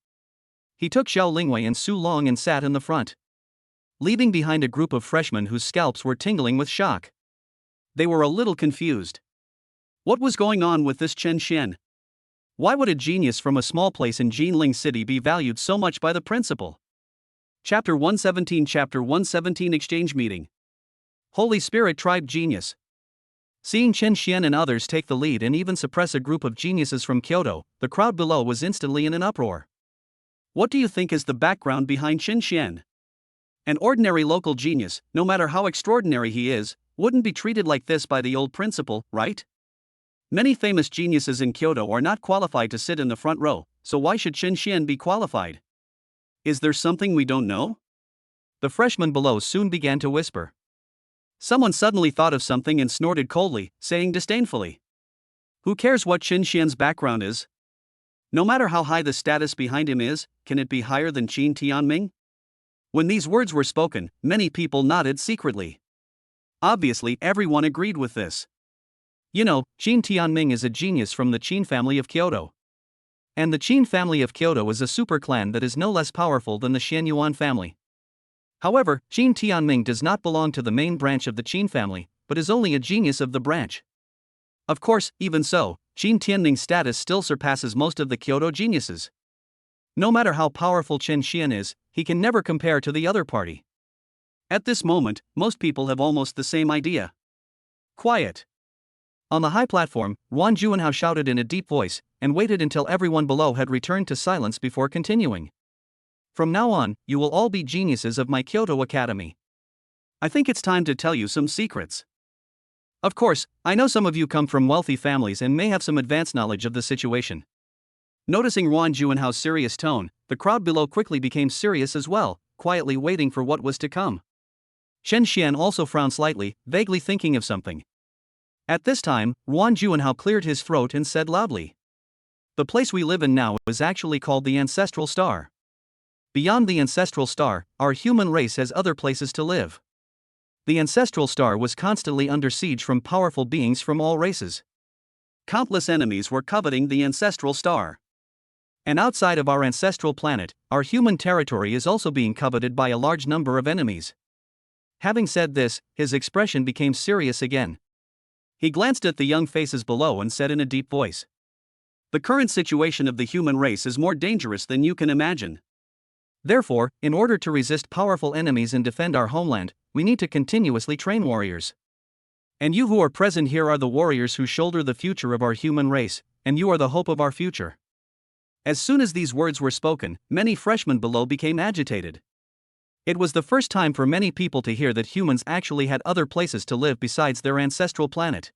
He took Xiao Lingwei and Su Long and sat in the front, leaving behind a group of freshmen whose scalps were tingling with shock. They were a little confused. What was going on with this Chen Xian? Why would a genius from a small place in Ginling City be valued so much by the principal? Chapter 117 Exchange Meeting. Holy Spirit Tribe Genius. Seeing Chen Xian and others take the lead and even suppress a group of geniuses from Kyoto, the crowd below was instantly in an uproar. What do you think is the background behind Chen Xian? An ordinary local genius, no matter how extraordinary he is, wouldn't be treated like this by the old principal, right? Many famous geniuses in Kyoto are not qualified to sit in the front row, so why should Chen Xian be qualified? Is there something we don't know? The freshmen below soon began to whisper. Someone suddenly thought of something and snorted coldly, saying disdainfully, "Who cares what Chen Xian's background is? No matter how high the status behind him is, can it be higher than Qin Tianming?" When these words were spoken, many people nodded secretly. Obviously, everyone agreed with this. You know, Qin Tianming is a genius from the Qin family of Kyoto. And the Qin family of Kyoto is a super clan that is no less powerful than the Xianyuan family. However, Qin Tianming does not belong to the main branch of the Qin family, but is only a genius of the branch. Of course, even so, Qin Tianming's status still surpasses most of the Kyoto geniuses. No matter how powerful Chen Xian is, he can never compare to the other party. At this moment, most people have almost the same idea. Quiet. On the high platform, Yuan Juanhao shouted in a deep voice, and waited until everyone below had returned to silence before continuing. From now on, you will all be geniuses of my Kyoto Academy. I think it's time to tell you some secrets. Of course, I know some of you come from wealthy families and may have some advanced knowledge of the situation. Noticing Yuan Juanhao's serious tone, the crowd below quickly became serious as well, quietly waiting for what was to come. Chen Xian also frowned slightly, vaguely thinking of something. At this time, Yuan Juanhao cleared his throat and said loudly, "The place we live in now is actually called the Ancestral Star. Beyond the Ancestral Star, our human race has other places to live. The Ancestral Star was constantly under siege from powerful beings from all races. Countless enemies were coveting the Ancestral Star. And outside of our ancestral planet, our human territory is also being coveted by a large number of enemies." Having said this, his expression became serious again. He glanced at the young faces below and said in a deep voice, "The current situation of the human race is more dangerous than you can imagine. Therefore, in order to resist powerful enemies and defend our homeland, we need to continuously train warriors. And you who are present here are the warriors who shoulder the future of our human race, and you are the hope of our future." As soon as these words were spoken, many freshmen below became agitated. It was the first time for many people to hear that humans actually had other places to live besides their ancestral planet.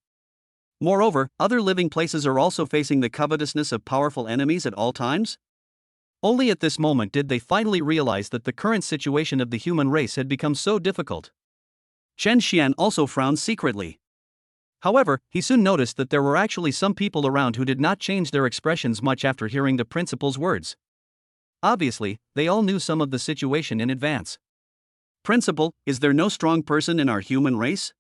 Moreover, other living places are also facing the covetousness of powerful enemies at all times? Only at this moment did they finally realize that the current situation of the human race had become so difficult. Chen Xian also frowned secretly. However, he soon noticed that there were actually some people around who did not change their expressions much after hearing the principal's words. Obviously, they all knew some of the situation in advance. "Principal, is there no strong person in our human race?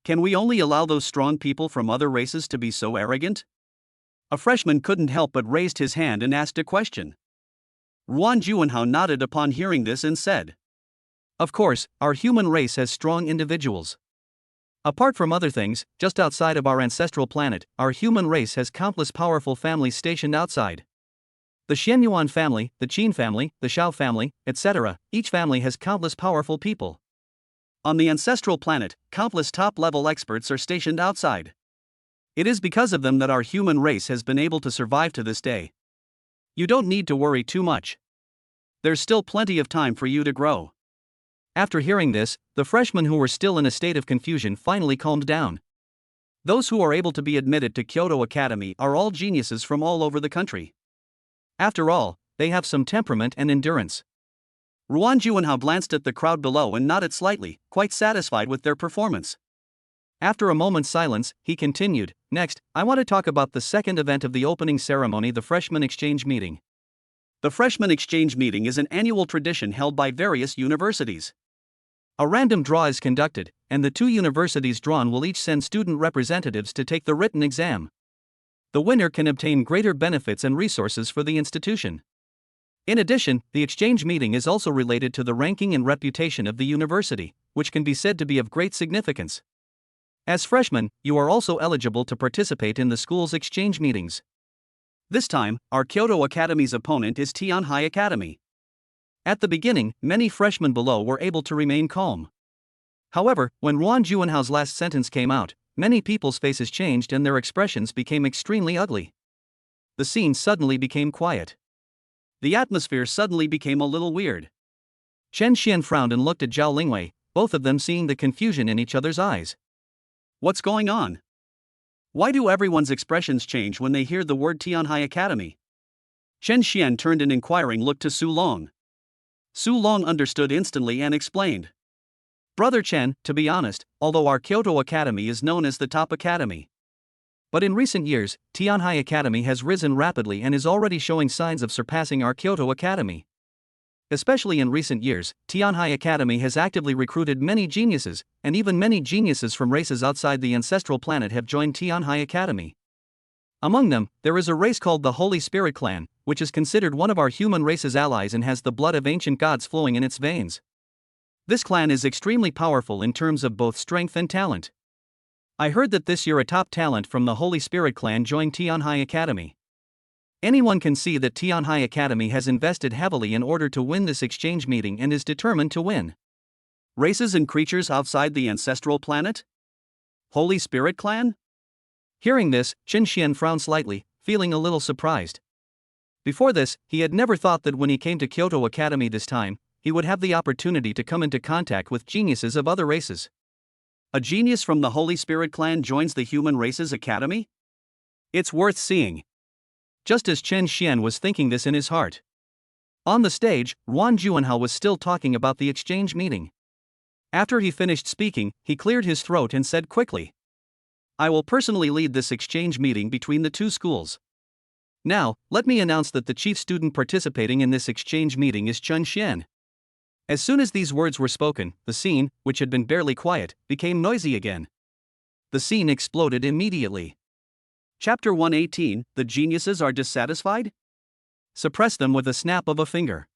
Can we only allow those strong people from other races to be so arrogant?" A freshman couldn't help but raised his hand and asked a question. Yuan Juanhao nodded upon hearing this and said, "Of course, our human race has strong individuals. Apart from other things, just outside of our ancestral planet, our human race has countless powerful families stationed outside. The Xianyuan family, the Qin family, the Xiao family, etc., each family has countless powerful people. On the ancestral planet, countless top-level experts are stationed outside. It is because of them that our human race has been able to survive to this day. You don't need to worry too much. There's still plenty of time for you to grow." After hearing this, the freshmen who were still in a state of confusion finally calmed down. Those who are able to be admitted to Kyoto Academy are all geniuses from all over the country. After all, they have some temperament and endurance. Yuan Juanhao glanced at the crowd below and nodded slightly, quite satisfied with their performance. After a moment's silence, he continued, "Next, I want to talk about the second event of the opening ceremony, the Freshman Exchange Meeting." The Freshman Exchange Meeting is an annual tradition held by various universities. A random draw is conducted, and the two universities drawn will each send student representatives to take the written exam. The winner can obtain greater benefits and resources for the institution. In addition, the exchange meeting is also related to the ranking and reputation of the university, which can be said to be of great significance. As freshmen, you are also eligible to participate in the school's exchange meetings. This time, our Kyoto Academy's opponent is Tianhai Academy. At the beginning, many freshmen below were able to remain calm. However, when Ruan Juanhao's last sentence came out, many people's faces changed and their expressions became extremely ugly. The scene suddenly became quiet. The atmosphere suddenly became a little weird. Chen Xian frowned and looked at Zhao Lingwei, both of them seeing the confusion in each other's eyes. What's going on? Why do everyone's expressions change when they hear the word Tianhai Academy? Chen Xian turned an inquiring look to Su Long. Su Long understood instantly and explained. Brother Chen, to be honest, although our Kyoto Academy is known as the top academy, but in recent years, Tianhai Academy has risen rapidly and is already showing signs of surpassing our Kyoto Academy. Especially in recent years, Tianhai Academy has actively recruited many geniuses, and even many geniuses from races outside the ancestral planet have joined Tianhai Academy. Among them, there is a race called the Holy Spirit Clan, which is considered one of our human race's allies and has the blood of ancient gods flowing in its veins. This clan is extremely powerful in terms of both strength and talent. I heard that this year a top talent from the Holy Spirit Clan joined Tianhai Academy. Anyone can see that Tianhai Academy has invested heavily in order to win this exchange meeting and is determined to win. Races and creatures outside the ancestral planet? Holy Spirit Clan? Hearing this, Chen Xian frowned slightly, feeling a little surprised. Before this, he had never thought that when he came to Kyoto Academy this time, he would have the opportunity to come into contact with geniuses of other races. A genius from the Holy Spirit Clan joins the Human Races Academy? It's worth seeing. Just as Chen Xian was thinking this in his heart. On the stage, Ruan Juanhao was still talking about the exchange meeting. After he finished speaking, he cleared his throat and said quickly, "I will personally lead this exchange meeting between the two schools. Now, let me announce that the chief student participating in this exchange meeting is Chen Xian." As soon as these words were spoken, the scene, which had been barely quiet, became noisy again. The scene exploded immediately. Chapter 118, The Geniuses Are Dissatisfied? Suppress them with a snap of a finger.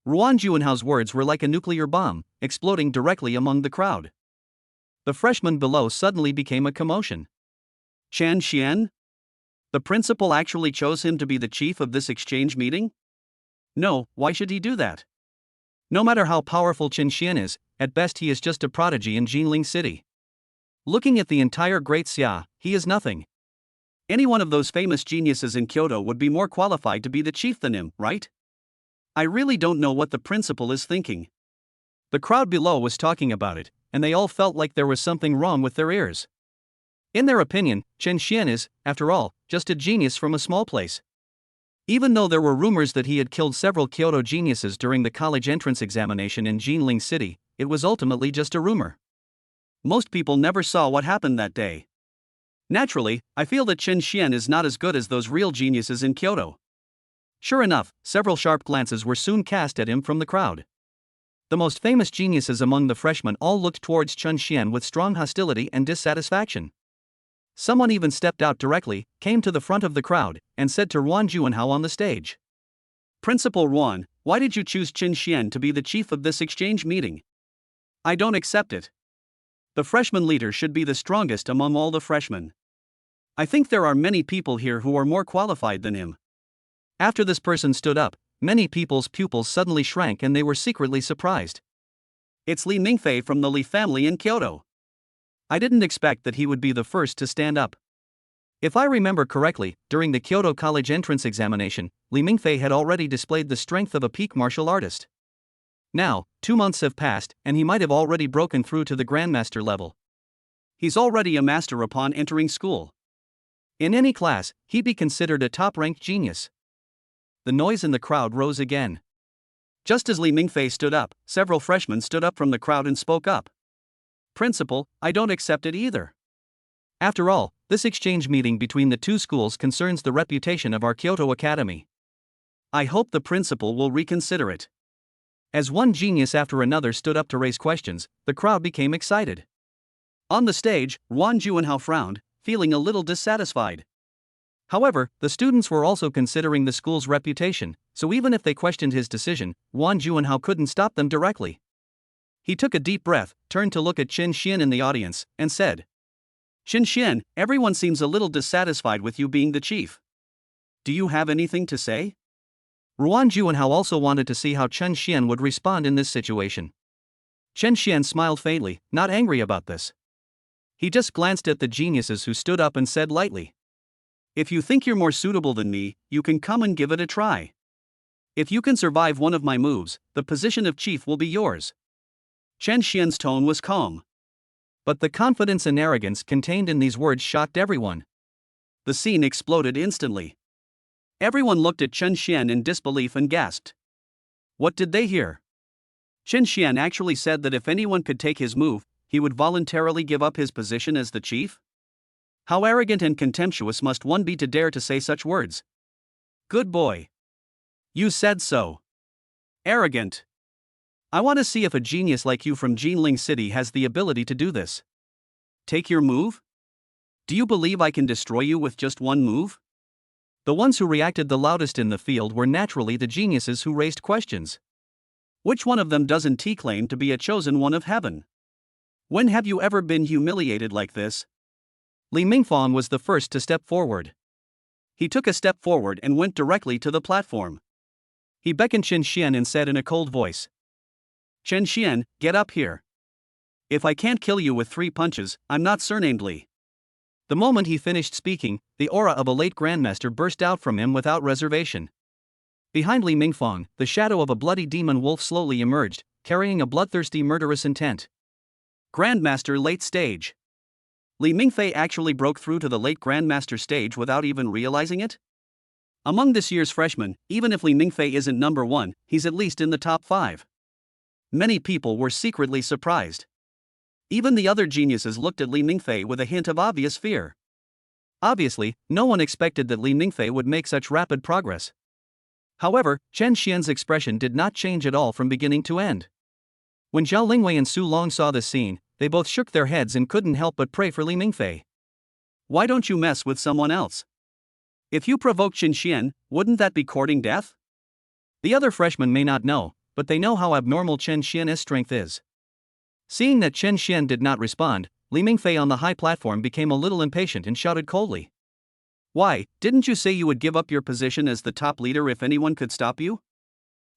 Ruan Juanhao's words were like a nuclear bomb, exploding directly among the crowd. The freshmen below suddenly became a commotion. Chen Xian? The principal actually chose him to be the chief of this exchange meeting? No, why should he do that? No matter how powerful Chen Xian is, at best he is just a prodigy in Ginling City. Looking at the entire Great Xia, he is nothing. Any one of those famous geniuses in Kyoto would be more qualified to be the chief than him, right? I really don't know what the principal is thinking. The crowd below was talking about it, and they all felt like there was something wrong with their ears. In their opinion, Chen Xian is, after all, just a genius from a small place. Even though there were rumors that he had killed several Kyoto geniuses during the college entrance examination in Ginling City, it was ultimately just a rumor. Most people never saw what happened that day. Naturally, I feel that Chen Xian is not as good as those real geniuses in Kyoto. Sure enough, several sharp glances were soon cast at him from the crowd. The most famous geniuses among the freshmen all looked towards Chen Xian with strong hostility and dissatisfaction. Someone even stepped out directly, came to the front of the crowd, and said to Ruan Juanhao on the stage, "Principal Ruan, why did you choose Chen Xian to be the chief of this exchange meeting? I don't accept it. The freshman leader should be the strongest among all the freshmen. I think there are many people here who are more qualified than him." After this person stood up, many people's pupils suddenly shrank and they were secretly surprised. It's Li Mingfei from the Li family in Kyoto. I didn't expect that he would be the first to stand up. If I remember correctly, during the Kyoto College entrance examination, Li Mingfei had already displayed the strength of a peak martial artist. Now, 2 months have passed, and he might have already broken through to the grandmaster level. He's already a master upon entering school. In any class, he'd be considered a top-ranked genius. The noise in the crowd rose again. Just as Li Mingfei stood up, several freshmen stood up from the crowd and spoke up. Principal, I don't accept it either. After all, this exchange meeting between the two schools concerns the reputation of our Kyoto Academy. I hope the principal will reconsider it. As one genius after another stood up to raise questions, the crowd became excited. On the stage, Wang Juanhao frowned, feeling a little dissatisfied. However, the students were also considering the school's reputation, so even if they questioned his decision, Wang Juanhao couldn't stop them directly. He took a deep breath, turned to look at Chen Xian in the audience, and said, Chen Xian, everyone seems a little dissatisfied with you being the chief. Do you have anything to say? Wang Juanhao also wanted to see how Chen Xian would respond in this situation. Chen Xian smiled faintly, not angry about this. He just glanced at the geniuses who stood up and said lightly, If you think you're more suitable than me, you can come and give it a try. If you can survive one of my moves, the position of chief will be yours. Chen Xian's tone was calm. But the confidence and arrogance contained in these words shocked everyone. The scene exploded instantly. Everyone looked at Chen Xian in disbelief and gasped. What did they hear? Chen Xian actually said that if anyone could take his move, he would voluntarily give up his position as the chief? How arrogant and contemptuous must one be to dare to say such words? Good boy. You said so. Arrogant. I want to see if a genius like you from Ginling City has the ability to do this. Take your move? Do you believe I can destroy you with just one move? The ones who reacted the loudest in the field were naturally the geniuses who raised questions. Which one of them doesn't claim to be a chosen one of heaven? When have you ever been humiliated like this? Li Mingfang was the first to step forward. He took a step forward and went directly to the platform. He beckoned Chen Xian and said in a cold voice, Chen Xian, get up here. If I can't kill you with 3 punches, I'm not surnamed Li. The moment he finished speaking, the aura of a late grandmaster burst out from him without reservation. Behind Li Mingfang, the shadow of a bloody demon wolf slowly emerged, carrying a bloodthirsty murderous intent. Grandmaster late stage. Li Mingfei actually broke through to the late grandmaster stage without even realizing it? Among this year's freshmen, even if Li Mingfei isn't number 1, he's at least in the top 5. Many people were secretly surprised. Even the other geniuses looked at Li Mingfei with a hint of obvious fear. Obviously, no one expected that Li Mingfei would make such rapid progress. However, Chen Xian's expression did not change at all from beginning to end. When Zhao Lingwei and Su Long saw this scene, they both shook their heads and couldn't help but pray for Li Mingfei. Why don't you mess with someone else? If you provoke Chen Xian, wouldn't that be courting death? The other freshmen may not know, but they know how abnormal Chen Xian's strength is. Seeing that Chen Xian did not respond, Li Mingfei on the high platform became a little impatient and shouted coldly. Why, didn't you say you would give up your position as the top leader if anyone could stop you?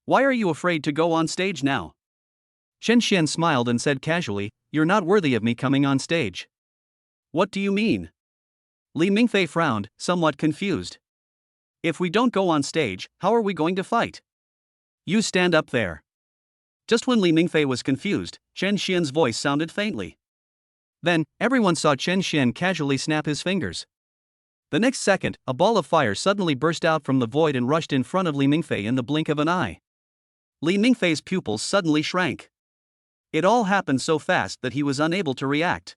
Why are you afraid to go on stage now? Chen Xian smiled and said casually, You're not worthy of me coming on stage. What do you mean? Li Mingfei frowned, somewhat confused. If we don't go on stage, how are we going to fight? You stand up there. Just when Li Mingfei was confused, Chen Xian's voice sounded faintly. Then, everyone saw Chen Xian casually snap his fingers. The next second, a ball of fire suddenly burst out from the void and rushed in front of Li Mingfei in the blink of an eye. Li Mingfei's pupils suddenly shrank. It all happened so fast that he was unable to react.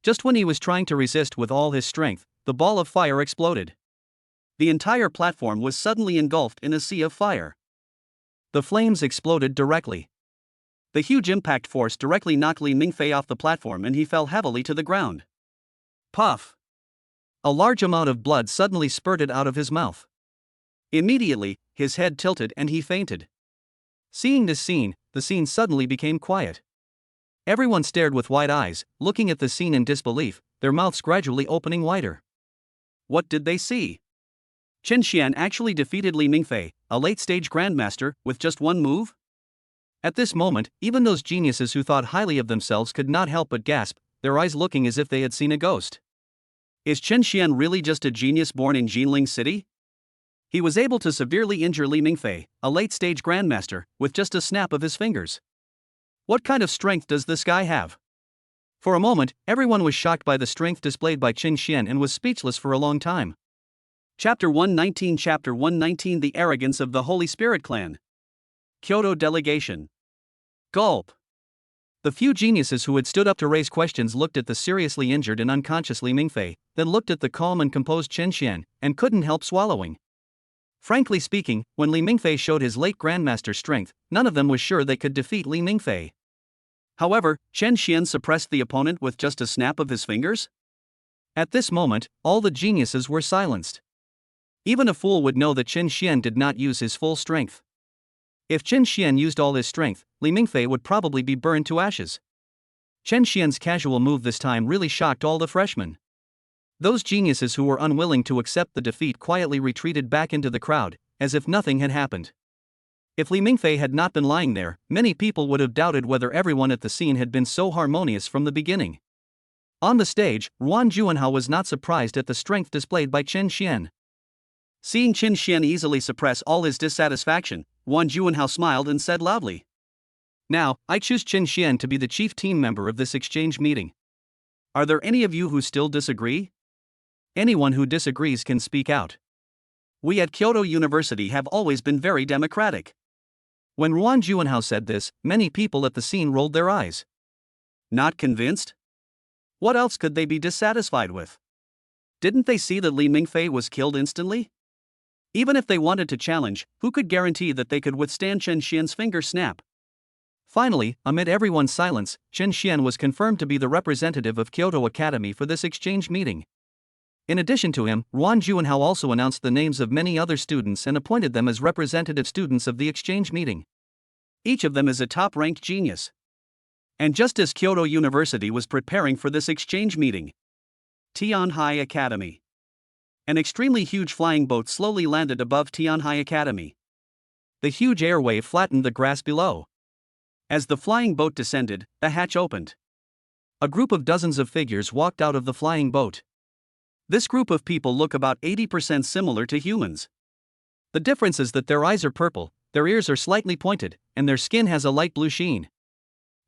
Just when he was trying to resist with all his strength, the ball of fire exploded. The entire platform was suddenly engulfed in a sea of fire. The flames exploded directly. The huge impact force directly knocked Li Mingfei off the platform and he fell heavily to the ground. Puff! A large amount of blood suddenly spurted out of his mouth. Immediately, his head tilted and he fainted. Seeing this scene, the scene suddenly became quiet. Everyone stared with wide eyes, looking at the scene in disbelief, their mouths gradually opening wider. What did they see? Chen Xian actually defeated Li Mingfei, a late-stage grandmaster, with just one move? At this moment, even those geniuses who thought highly of themselves could not help but gasp, their eyes looking as if they had seen a ghost. Is Chen Xian really just a genius born in Ginling City? He was able to severely injure Li Mingfei, a late-stage grandmaster, with just a snap of his fingers. What kind of strength does this guy have? For a moment, everyone was shocked by the strength displayed by Chen Xian and was speechless for a long time. Chapter 119 Chapter 119 The Arrogance of the Holy Spirit Clan. Kyoto Delegation. Gulp. The few geniuses who had stood up to raise questions looked at the seriously injured and unconscious Li Mingfei, then looked at the calm and composed Chen Xian, and couldn't help swallowing. Frankly speaking, when Li Mingfei showed his late grandmaster strength, none of them was sure they could defeat Li Mingfei. However, Chen Xian suppressed the opponent with just a snap of his fingers? At this moment, all the geniuses were silenced. Even a fool would know that Chen Xian did not use his full strength. If Chen Xian used all his strength, Li Mingfei would probably be burned to ashes. Chen Xian's casual move this time really shocked all the freshmen. Those geniuses who were unwilling to accept the defeat quietly retreated back into the crowd, as if nothing had happened. If Li Mingfei had not been lying there, many people would have doubted whether everyone at the scene had been so harmonious from the beginning. On the stage, Ruan Juanhao was not surprised at the strength displayed by Chen Xian. Seeing Chen Xian easily suppress all his dissatisfaction, Ruan Juanhao smiled and said loudly, "Now, I choose Chen Xian to be the chief team member of this exchange meeting. Are there any of you who still disagree? Anyone who disagrees can speak out. We at Kyoto University have always been very democratic." When Ruan Juanhao said this, many people at the scene rolled their eyes. Not convinced? What else could they be dissatisfied with? Didn't they see that Li Mingfei was killed instantly? Even if they wanted to challenge, who could guarantee that they could withstand Chen Xian's finger snap? Finally, amid everyone's silence, Chen Xian was confirmed to be the representative of Kyoto Academy for this exchange meeting. In addition to him, Ruan Juanhao also announced the names of many other students and appointed them as representative students of the exchange meeting. Each of them is a top-ranked genius. And just as Kyoto University was preparing for this exchange meeting, Tianhai Academy. An extremely huge flying boat slowly landed above Tianhai Academy. The huge airwave flattened the grass below. As the flying boat descended, the hatch opened. A group of dozens of figures walked out of the flying boat. This group of people look about 80% similar to humans. The difference is that their eyes are purple, their ears are slightly pointed, and their skin has a light blue sheen.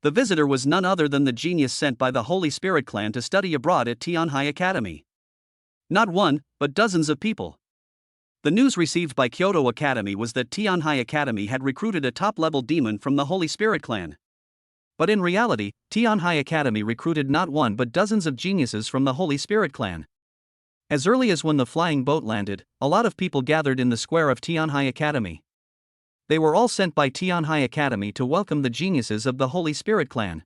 The visitor was none other than the genius sent by the Holy Spirit clan to study abroad at Tianhai Academy. Not one, but dozens of people. The news received by Kyoto Academy was that Tianhai Academy had recruited a top-level demon from the Holy Spirit clan. But in reality, Tianhai Academy recruited not one but dozens of geniuses from the Holy Spirit clan. As early as when the flying boat landed, a lot of people gathered in the square of Tianhai Academy. They were all sent by Tianhai Academy to welcome the geniuses of the Holy Spirit clan.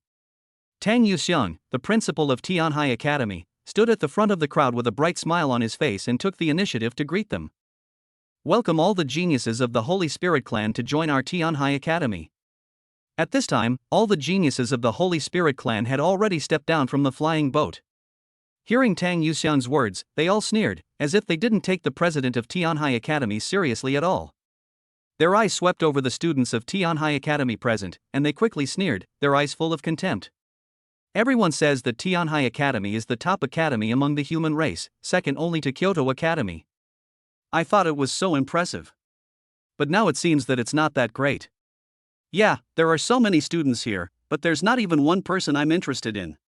Tang Yuxiang, the principal of Tianhai Academy, stood at the front of the crowd with a bright smile on his face and took the initiative to greet them. "Welcome all the geniuses of the Holy Spirit clan to join our Tianhai Academy." At this time, all the geniuses of the Holy Spirit clan had already stepped down from the flying boat. Hearing Tang Yuxiang's words, they all sneered, as if they didn't take the president of Tianhai Academy seriously at all. Their eyes swept over the students of Tianhai Academy present, and they quickly sneered, their eyes full of contempt. Everyone says that Tianhai Academy is the top academy among the human race, second only to Kyoto Academy. I thought it was so impressive. But now it seems that it's not that great. Yeah, there are so many students here, but there's not even one person I'm interested in.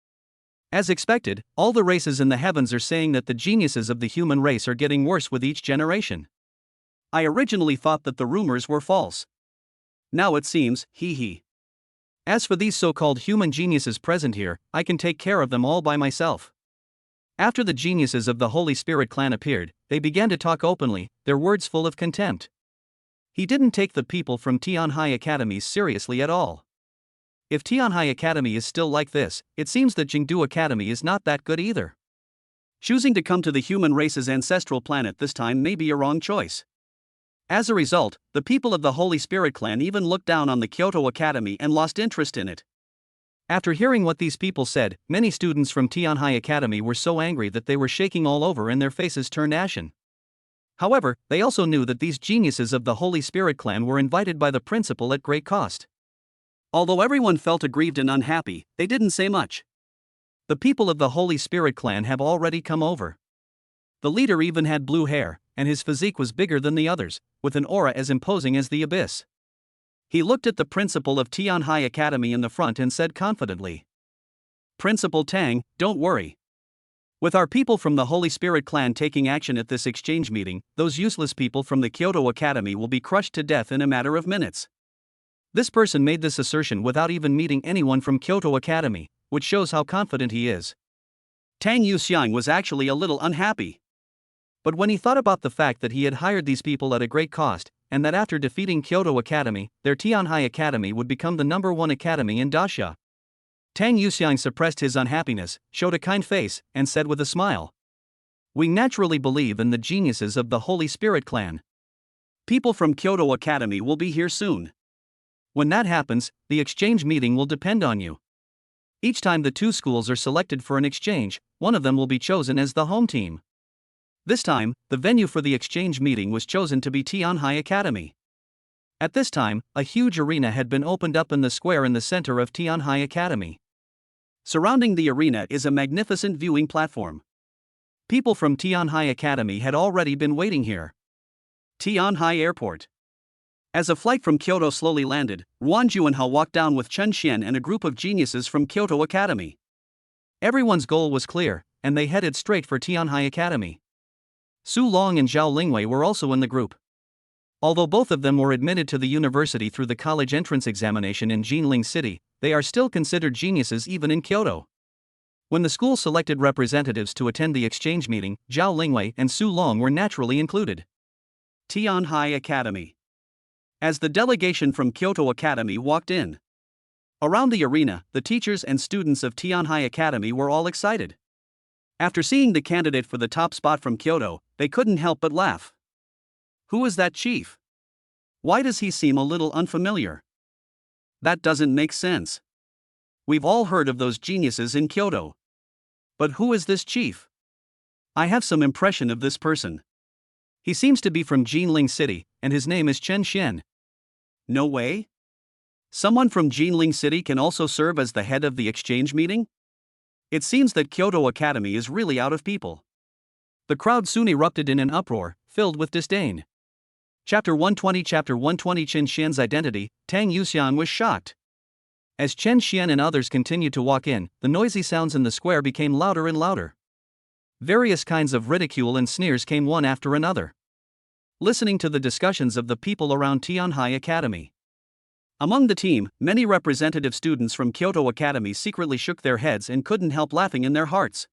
As expected, all the races in the heavens are saying that the geniuses of the human race are getting worse with each generation. I originally thought that the rumors were false. Now it seems, hee. As for these so-called human geniuses present here, I can take care of them all by myself. After the geniuses of the Holy Spirit clan appeared, they began to talk openly, their words full of contempt. He didn't take the people from Tianhai Academy seriously at all. If Tianhai Academy is still like this, it seems that Jingdu Academy is not that good either. Choosing to come to the human race's ancestral planet this time may be a wrong choice. As a result, the people of the Holy Spirit clan even looked down on the Kyoto Academy and lost interest in it. After hearing what these people said, many students from Tianhai Academy were so angry that they were shaking all over and their faces turned ashen. However, they also knew that these geniuses of the Holy Spirit clan were invited by the principal at great cost. Although everyone felt aggrieved and unhappy, they didn't say much. The people of the Holy Spirit clan have already come over. The leader even had blue hair, and his physique was bigger than the others, with an aura as imposing as the abyss. He looked at the principal of Tianhai Academy in the front and said confidently, "Principal Tang, don't worry. With our people from the Holy Spirit clan taking action at this exchange meeting, those useless people from the Kyoto Academy will be crushed to death in a matter of minutes. This person made this assertion without even meeting anyone from Kyoto Academy, which shows how confident he is. Tang Yuxiang was actually a little unhappy. But when he thought about the fact that he had hired these people at a great cost, and that after defeating Kyoto Academy, their Tianhai Academy would become the #1 academy in Daxia, Tang Yuxiang suppressed his unhappiness, showed a kind face, and said with a smile, "We naturally believe in the geniuses of the Holy Spirit clan. People from Kyoto Academy will be here soon. When that happens, the exchange meeting will depend on you. Each time the two schools are selected for an exchange, one of them will be chosen as the home team. This time, the venue for the exchange meeting was chosen to be Tianhai Academy. At this time, a huge arena had been opened up in the square in the center of Tianhai Academy. Surrounding the arena is a magnificent viewing platform. People from Tianhai Academy had already been waiting here. Tianhai Airport. As a flight from Kyoto slowly landed, Ruan Juanhao walked down with Chen Xian and a group of geniuses from Kyoto Academy. Everyone's goal was clear, and they headed straight for Tianhai Academy. Su Long and Zhao Lingwei were also in the group. Although both of them were admitted to the university through the college entrance examination in Ginling City, they are still considered geniuses even in Kyoto. When the school selected representatives to attend the exchange meeting, Zhao Lingwei and Su Long were naturally included. Tianhai Academy. As the delegation from Kyoto Academy walked in, around the arena, the teachers and students of Tianhai Academy were all excited. After seeing the candidate for the top spot from Kyoto, they couldn't help but laugh. Who is that chief? Why does he seem a little unfamiliar? That doesn't make sense. We've all heard of those geniuses in Kyoto. But who is this chief? I have some impression of this person. He seems to be from Ginling City, and his name is Chen Xian. No way? Someone from Ginling City can also serve as the head of the exchange meeting? It seems that Kyoto Academy is really out of people. The crowd soon erupted in an uproar, filled with disdain. Chapter 120 Chen Xian's identity. Tang Yuxiang was shocked. As Chen Xian and others continued to walk in, the noisy sounds in the square became louder and louder. Various kinds of ridicule and sneers came one after another. Listening to the discussions of the people around Tianhai Academy. Among the team, many representative students from Kyoto Academy secretly shook their heads and couldn't help laughing in their hearts.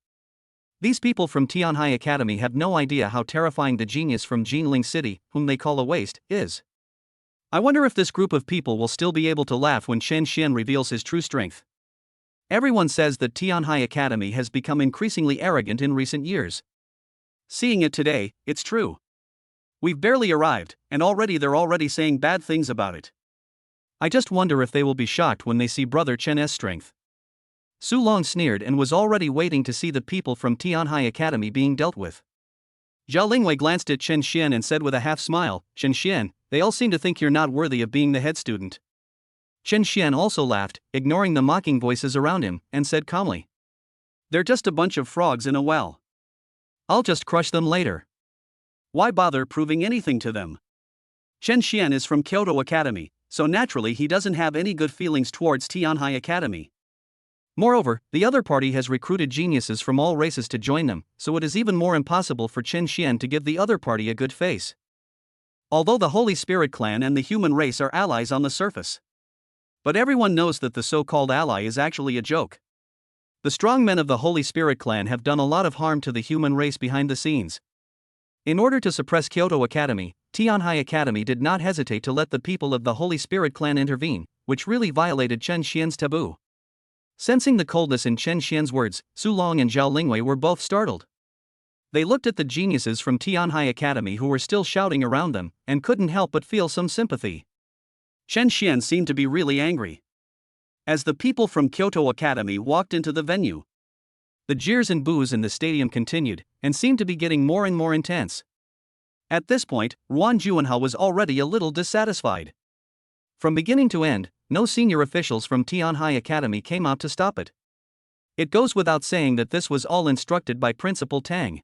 These people from Tianhai Academy have no idea how terrifying the genius from Ginling City, whom they call a waste, is. I wonder if this group of people will still be able to laugh when Chen Xian reveals his true strength. Everyone says that Tianhai Academy has become increasingly arrogant in recent years. Seeing it today, it's true. We've barely arrived, and they're already saying bad things about it. I just wonder if they will be shocked when they see Brother Chen's strength. Su Long sneered and was already waiting to see the people from Tianhai Academy being dealt with. Zhao Lingwei glanced at Chen Xian and said with a half-smile, "Chen Xian, they all seem to think you're not worthy of being the head student." Chen Xian also laughed, ignoring the mocking voices around him, and said calmly, "They're just a bunch of frogs in a well. I'll just crush them later. Why bother proving anything to them?" Chen Xian is from Kyoto Academy, so naturally he doesn't have any good feelings towards Tianhai Academy. Moreover, the other party has recruited geniuses from all races to join them, so it is even more impossible for Chen Xian to give the other party a good face. Although the Holy Spirit clan and the human race are allies on the surface. But everyone knows that the so-called ally is actually a joke. The strong men of the Holy Spirit clan have done a lot of harm to the human race behind the scenes. In order to suppress Kyoto Academy, Tianhai Academy did not hesitate to let the people of the Holy Spirit clan intervene, which really violated Chen Xian's taboo. Sensing the coldness in Chen Xian's words, Su Long and Zhao Lingwei were both startled. They looked at the geniuses from Tianhai Academy who were still shouting around them, and couldn't help but feel some sympathy. Chen Xian seemed to be really angry. As the people from Kyoto Academy walked into the venue, the jeers and boos in the stadium continued, and seemed to be getting more and more intense. At this point, Ruan Juanhao was already a little dissatisfied. From beginning to end, no senior officials from Tianhai Academy came out to stop it. It goes without saying that this was all instructed by Principal Tang.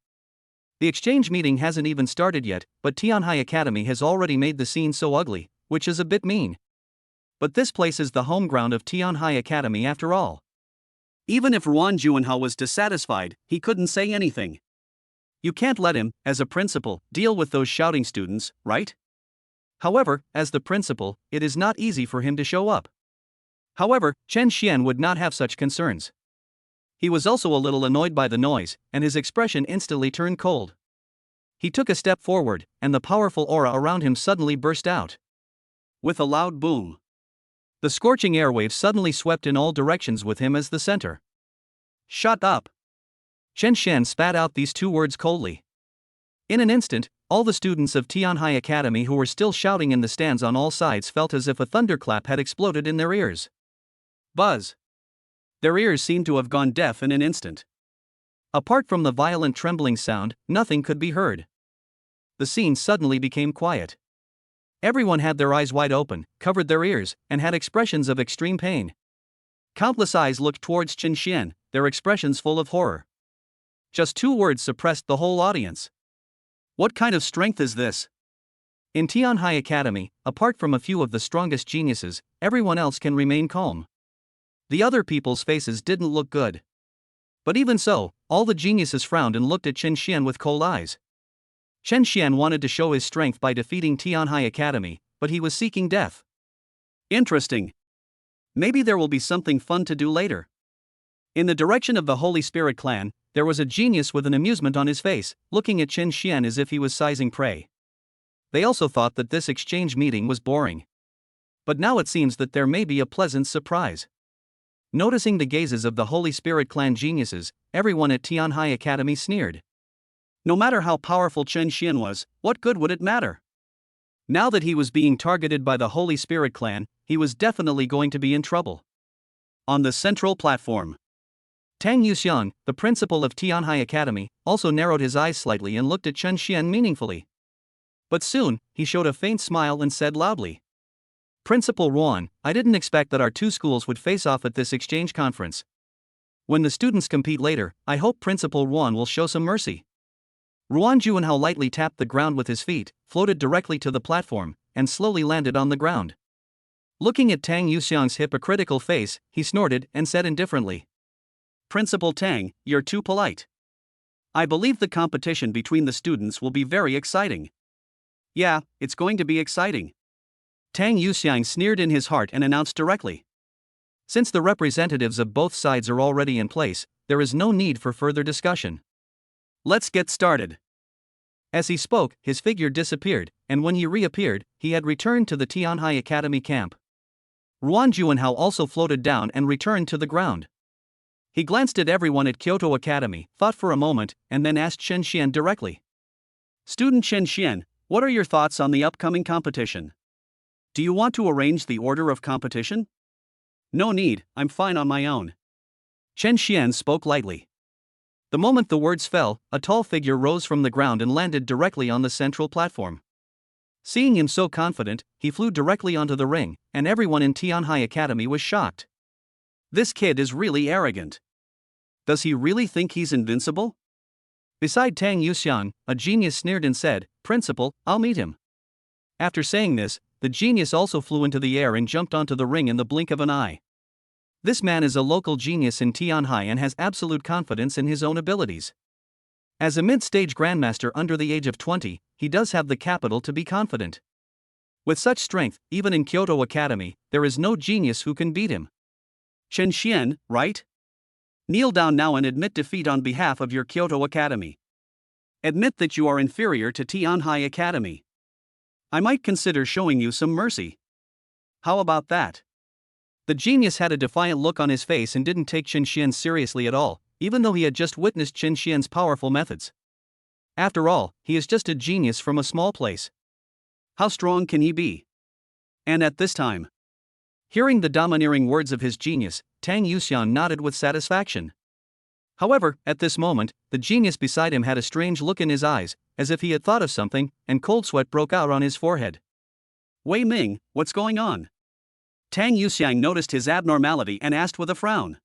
The exchange meeting hasn't even started yet, but Tianhai Academy has already made the scene so ugly, which is a bit mean. But this place is the home ground of Tianhai Academy after all. Even if Ruan Juanhao was dissatisfied, he couldn't say anything. You can't let him, as a principal, deal with those shouting students, right? However, as the principal, it is not easy for him to show up. However, Chen Xian would not have such concerns. He was also a little annoyed by the noise, and his expression instantly turned cold. He took a step forward, and the powerful aura around him suddenly burst out. With a loud boom, the scorching airwave suddenly swept in all directions with him as the center. Shut up! Chen Xian spat out these two words coldly. In an instant, all the students of Tianhai Academy who were still shouting in the stands on all sides felt as if a thunderclap had exploded in their ears. Buzz! Their ears seemed to have gone deaf in an instant. Apart from the violent trembling sound, nothing could be heard. The scene suddenly became quiet. Everyone had their eyes wide open, covered their ears, and had expressions of extreme pain. Countless eyes looked towards Chen Xian, their expressions full of horror. Just two words suppressed the whole audience. What kind of strength is this? In Tianhai Academy, apart from a few of the strongest geniuses, everyone else can remain calm. The other people's faces didn't look good. But even so, all the geniuses frowned and looked at Chen Xian with cold eyes. Chen Xian wanted to show his strength by defeating Tianhai Academy, but he was seeking death. Interesting. Maybe there will be something fun to do later. In the direction of the Holy Spirit clan, there was a genius with an amusement on his face, looking at Chen Xian as if he was sizing prey. They also thought that this exchange meeting was boring. But now it seems that there may be a pleasant surprise. Noticing the gazes of the Holy Spirit clan geniuses, everyone at Tianhai Academy sneered. No matter how powerful Chen Xian was, what good would it matter? Now that he was being targeted by the Holy Spirit clan, he was definitely going to be in trouble. On the central platform, Tang Yuxiang, the principal of Tianhai Academy, also narrowed his eyes slightly and looked at Chen Xian meaningfully. But soon, he showed a faint smile and said loudly, Principal Ruan, I didn't expect that our two schools would face off at this exchange conference. When the students compete later, I hope Principal Ruan will show some mercy. Ruan Juanhao lightly tapped the ground with his feet, floated directly to the platform, and slowly landed on the ground. Looking at Tang Yuxiang's hypocritical face, he snorted and said indifferently, Principal Tang, you're too polite. I believe the competition between the students will be very exciting. Yeah, it's going to be exciting. Tang Yuxiang sneered in his heart and announced directly. Since the representatives of both sides are already in place, there is no need for further discussion. Let's get started. As he spoke, his figure disappeared, and when he reappeared, he had returned to the Tianhai Academy camp. Ruan Juanhao also floated down and returned to the ground. He glanced at everyone at Kyoto Academy, thought for a moment, and then asked Chen Xian directly. Student Chen Xian, what are your thoughts on the upcoming competition? Do you want to arrange the order of competition? No need, I'm fine on my own. Chen Xian spoke lightly. The moment the words fell, a tall figure rose from the ground and landed directly on the central platform. Seeing him so confident, he flew directly onto the ring, and everyone in Tianhai Academy was shocked. This kid is really arrogant. Does he really think he's invincible? Beside Tang Yuxiang, a genius sneered and said, Principal, I'll meet him. After saying this, the genius also flew into the air and jumped onto the ring in the blink of an eye. This man is a local genius in Tianhai and has absolute confidence in his own abilities. As a mid-stage grandmaster under the age of 20, he does have the capital to be confident. With such strength, even in Kyoto Academy, there is no genius who can beat him. Chen Xian, right? Kneel down now and admit defeat on behalf of your Kyoto Academy. Admit that you are inferior to Tianhai Academy. I might consider showing you some mercy. How about that? The genius had a defiant look on his face and didn't take Chen Xian seriously at all, even though he had just witnessed Chen Xian's powerful methods. After all, he is just a genius from a small place. How strong can he be? And at this time, hearing the domineering words of his genius, Tang Yuxiang nodded with satisfaction. However, at this moment, the genius beside him had a strange look in his eyes, as if he had thought of something, and cold sweat broke out on his forehead. Wei Ming, what's going on? Tang Yuxiang noticed his abnormality and asked with a frown.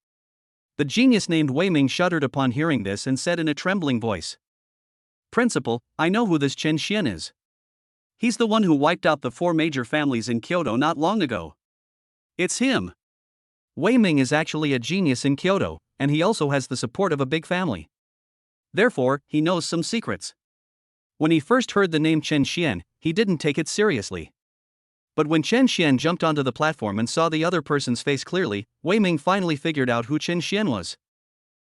The genius named Wei Ming shuddered upon hearing this and said in a trembling voice, Principal, I know who this Chen Xian is. He's the one who wiped out the 4 major families in Kyoto not long ago. It's him. Wei Ming is actually a genius in Kyoto, and he also has the support of a big family. Therefore, he knows some secrets. When he first heard the name Chen Xian, he didn't take it seriously. But when Chen Xian jumped onto the platform and saw the other person's face clearly, Wei Ming finally figured out who Chen Xian was.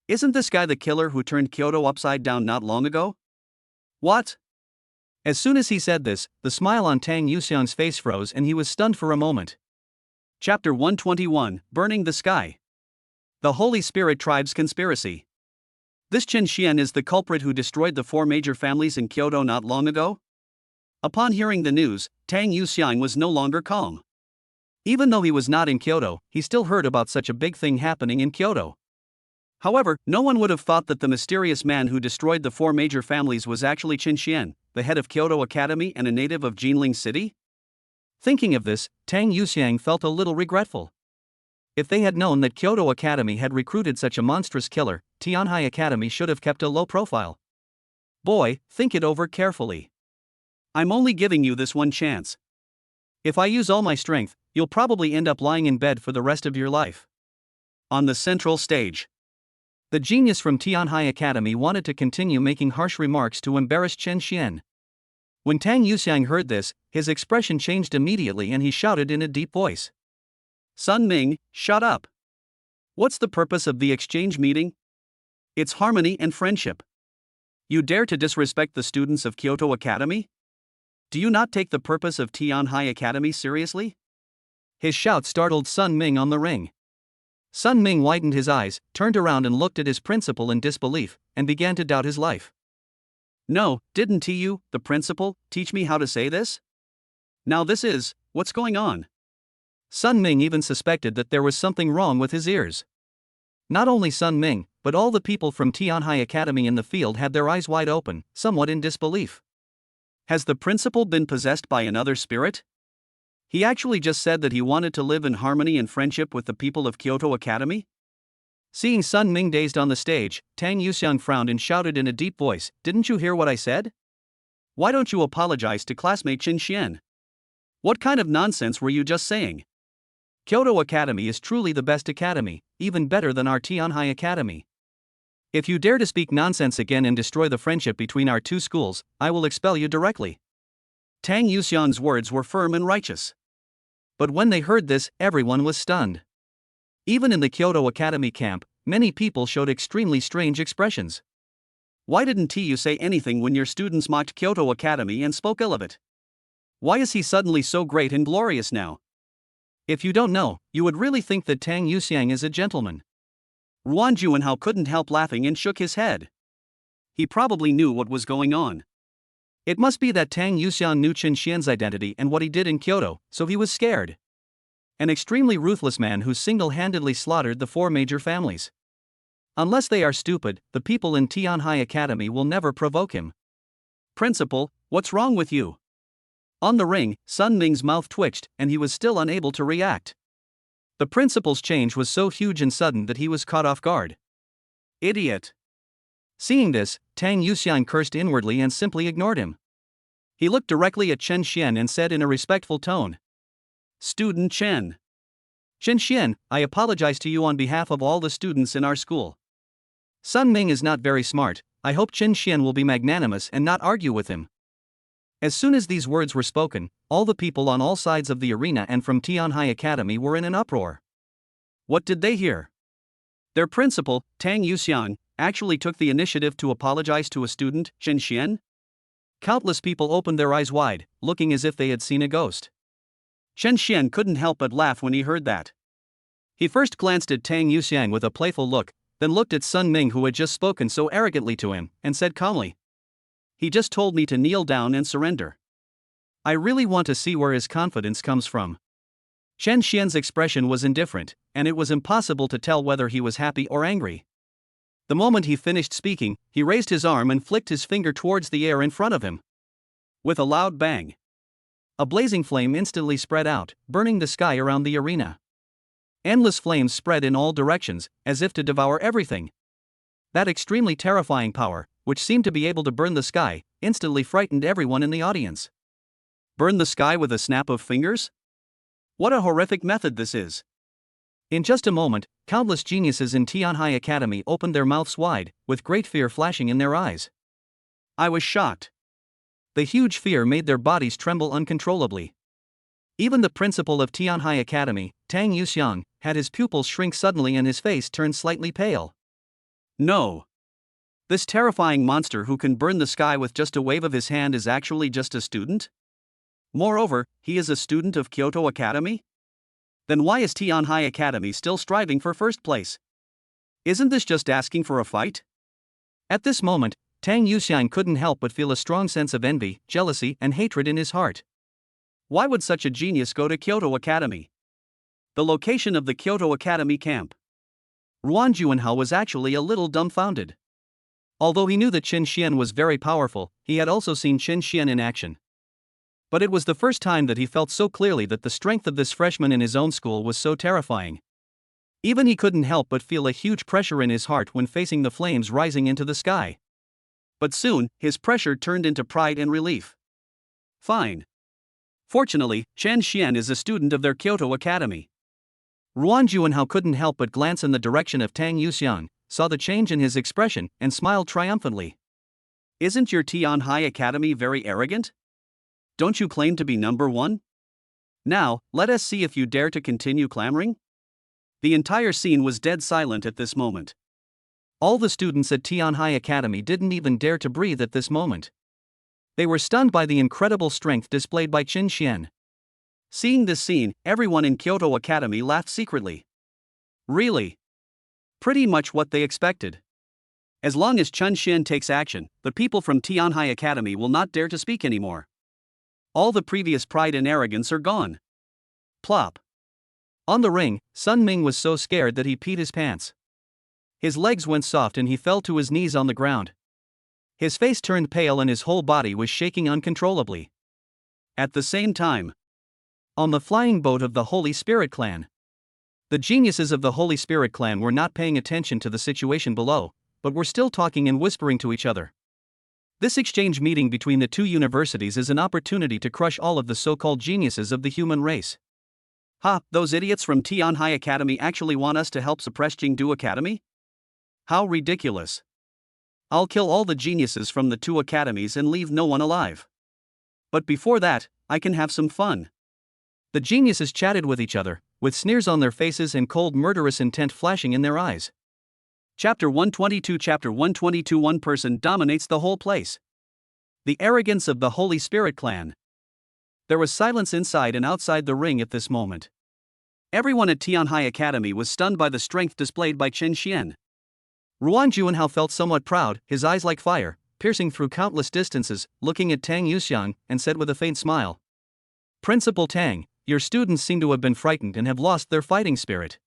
Isn't this guy the killer who turned Kyoto upside down not long ago? What? As soon as he said this, the smile on Tang Yuxiang's face froze and he was stunned for a moment. Chapter 121, Burning the Sky. The Holy Spirit Tribe's Conspiracy. This Chen Xian is the culprit who destroyed the 4 major families in Kyoto not long ago? Upon hearing the news, Tang Yuxiang was no longer calm. Even though he was not in Kyoto, he still heard about such a big thing happening in Kyoto. However, no one would have thought that the mysterious man who destroyed the 4 major families was actually Chen Xian, the head of Kyoto Academy and a native of Ginling City. Thinking of this, Tang Yuxiang felt a little regretful. If they had known that Kyoto Academy had recruited such a monstrous killer, Tianhai Academy should have kept a low profile. Boy, think it over carefully. I'm only giving you this one chance. If I use all my strength, you'll probably end up lying in bed for the rest of your life. On the central stage, the genius from Tianhai Academy wanted to continue making harsh remarks to embarrass Chen Xian. When Tang Yuxiang heard this, his expression changed immediately and he shouted in a deep voice. Sun Ming, shut up. What's the purpose of the exchange meeting? It's harmony and friendship. You dare to disrespect the students of Kyoto Academy? Do you not take the purpose of Tianhai Academy seriously? His shout startled Sun Ming on the ring. Sun Ming widened his eyes, turned around and looked at his principal in disbelief, and began to doubt his life. No, didn't you, the principal, teach me how to say this? Now what's going on? Sun Ming even suspected that there was something wrong with his ears. Not only Sun Ming, but all the people from Tianhai Academy in the field had their eyes wide open, somewhat in disbelief. Has the principal been possessed by another spirit? He actually just said that he wanted to live in harmony and friendship with the people of Kyoto Academy? Seeing Sun Ming dazed on the stage, Tang Yuxiang frowned and shouted in a deep voice, Didn't you hear what I said? Why don't you apologize to classmate Chen Xian? What kind of nonsense were you just saying? Kyoto Academy is truly the best academy, even better than our Tianhai Academy. If you dare to speak nonsense again and destroy the friendship between our 2 schools, I will expel you directly. Tang Yuxiang's words were firm and righteous. But when they heard this, everyone was stunned. Even in the Kyoto Academy camp, many people showed extremely strange expressions. Why didn't you say anything when your students mocked Kyoto Academy and spoke ill of it? Why is he suddenly so great and glorious now? If you don't know, you would really think that Tang Yuxiang is a gentleman. Ruan Juanhao couldn't help laughing and shook his head. He probably knew what was going on. It must be that Tang Yuxiang knew Chen Xian's identity and what he did in Kyoto, so he was scared. An extremely ruthless man who single-handedly slaughtered the 4 major families. Unless they are stupid, the people in Tianhai Academy will never provoke him. Principal, what's wrong with you? On the ring, Sun Ming's mouth twitched, and he was still unable to react. The principal's change was so huge and sudden that he was caught off guard. Idiot! Seeing this, Tang Yuxiang cursed inwardly and simply ignored him. He looked directly at Chen Xian and said in a respectful tone, Student Chen. Chen Xian, I apologize to you on behalf of all the students in our school. Sun Ming is not very smart, I hope Chen Xian will be magnanimous and not argue with him. As soon as these words were spoken, all the people on all sides of the arena and from Tianhai Academy were in an uproar. What did they hear? Their principal, Tang Yuxiang, actually took the initiative to apologize to a student, Chen Xian? Countless people opened their eyes wide, looking as if they had seen a ghost. Chen Xian couldn't help but laugh when he heard that. He first glanced at Tang Yuxiang with a playful look, then looked at Sun Ming who had just spoken so arrogantly to him, and said calmly, He just told me to kneel down and surrender. I really want to see where his confidence comes from. Chen Xian's expression was indifferent, and it was impossible to tell whether he was happy or angry. The moment he finished speaking, he raised his arm and flicked his finger towards the air in front of him. With a loud bang, a blazing flame instantly spread out, burning the sky around the arena. Endless flames spread in all directions, as if to devour everything. That extremely terrifying power, which seemed to be able to burn the sky, instantly frightened everyone in the audience. Burn the sky with a snap of fingers? What a horrific method this is. In just a moment, countless geniuses in Tianhai Academy opened their mouths wide, with great fear flashing in their eyes. I was shocked. The huge fear made their bodies tremble uncontrollably. Even the principal of Tianhai Academy, Tang Yuxiang, had his pupils shrink suddenly and his face turn slightly pale. No. This terrifying monster who can burn the sky with just a wave of his hand is actually just a student? Moreover, he is a student of Kyoto Academy? Then why is Tianhai Academy still striving for first place? Isn't this just asking for a fight? At this moment, Tang Yuxiang couldn't help but feel a strong sense of envy, jealousy, and hatred in his heart. Why would such a genius go to Kyoto Academy? The location of the Kyoto Academy camp. Ruan Juanhao was actually a little dumbfounded. Although he knew that Chen Xian was very powerful, he had also seen Chen Xian in action. But it was the first time that he felt so clearly that the strength of this freshman in his own school was so terrifying. Even he couldn't help but feel a huge pressure in his heart when facing the flames rising into the sky. But soon, his pressure turned into pride and relief. Fine. Fortunately, Chen Xian is a student of their Kyoto Academy. Ruan Juanhao couldn't help but glance in the direction of Tang Yuxiang, saw the change in his expression, and smiled triumphantly. Isn't your Tianhai Academy very arrogant? Don't you claim to be number one? Now, let us see if you dare to continue clamoring? The entire scene was dead silent at this moment. All the students at Tianhai Academy didn't even dare to breathe at this moment. They were stunned by the incredible strength displayed by Chen Xian. Seeing this scene, everyone in Kyoto Academy laughed secretly. Really? Pretty much what they expected. As long as Chen Xian takes action, the people from Tianhai Academy will not dare to speak anymore. All the previous pride and arrogance are gone. Plop. On the ring, Sun Ming was so scared that he peed his pants. His legs went soft and he fell to his knees on the ground. His face turned pale and his whole body was shaking uncontrollably. At the same time, on the flying boat of the Holy Spirit clan, the geniuses of the Holy Spirit clan were not paying attention to the situation below, but were still talking and whispering to each other. This exchange meeting between the two universities is an opportunity to crush all of the so-called geniuses of the human race. Ha, those idiots from Tianhai Academy actually want us to help suppress Jingdu Academy? How ridiculous. I'll kill all the geniuses from the two academies and leave no one alive. But before that, I can have some fun. The geniuses chatted with each other, with sneers on their faces and cold murderous intent flashing in their eyes. Chapter 122 Chapter 122 One person dominates the whole place. The arrogance of the Holy Spirit clan. There was silence inside and outside the ring at this moment. Everyone at Tianhai Academy was stunned by the strength displayed by Chen Xian. Ruan Juanhao felt somewhat proud, his eyes like fire, piercing through countless distances, looking at Tang Yuxiang, and said with a faint smile, "Principal Tang, your students seem to have been frightened and have lost their fighting spirit.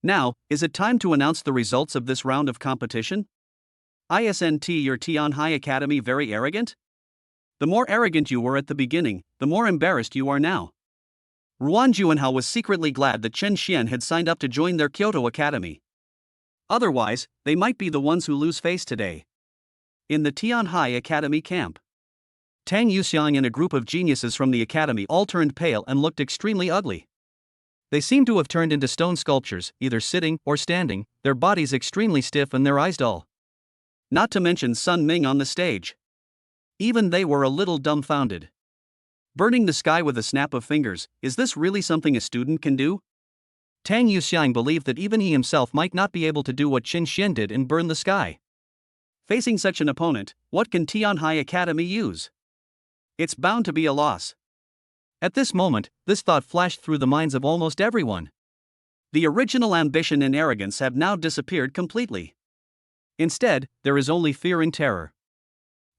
Now, is it time to announce the results of this round of competition? Isn't your Tianhai Academy very arrogant? The more arrogant you were at the beginning, the more embarrassed you are now." Ruan Juanhao was secretly glad that Chen Xian had signed up to join their Kyoto Academy. Otherwise, they might be the ones who lose face today. In the Tianhai Academy camp, Tang Yuxiang and a group of geniuses from the academy all turned pale and looked extremely ugly. They seemed to have turned into stone sculptures, either sitting or standing, their bodies extremely stiff and their eyes dull. Not to mention Sun Ming on the stage. Even they were a little dumbfounded. Burning the sky with a snap of fingers, is this really something a student can do? Tang Yuxiang believed that even he himself might not be able to do what Chen Xian did and burn the sky. Facing such an opponent, what can Tianhai Academy use? It's bound to be a loss. At this moment, this thought flashed through the minds of almost everyone. The original ambition and arrogance have now disappeared completely. Instead, there is only fear and terror.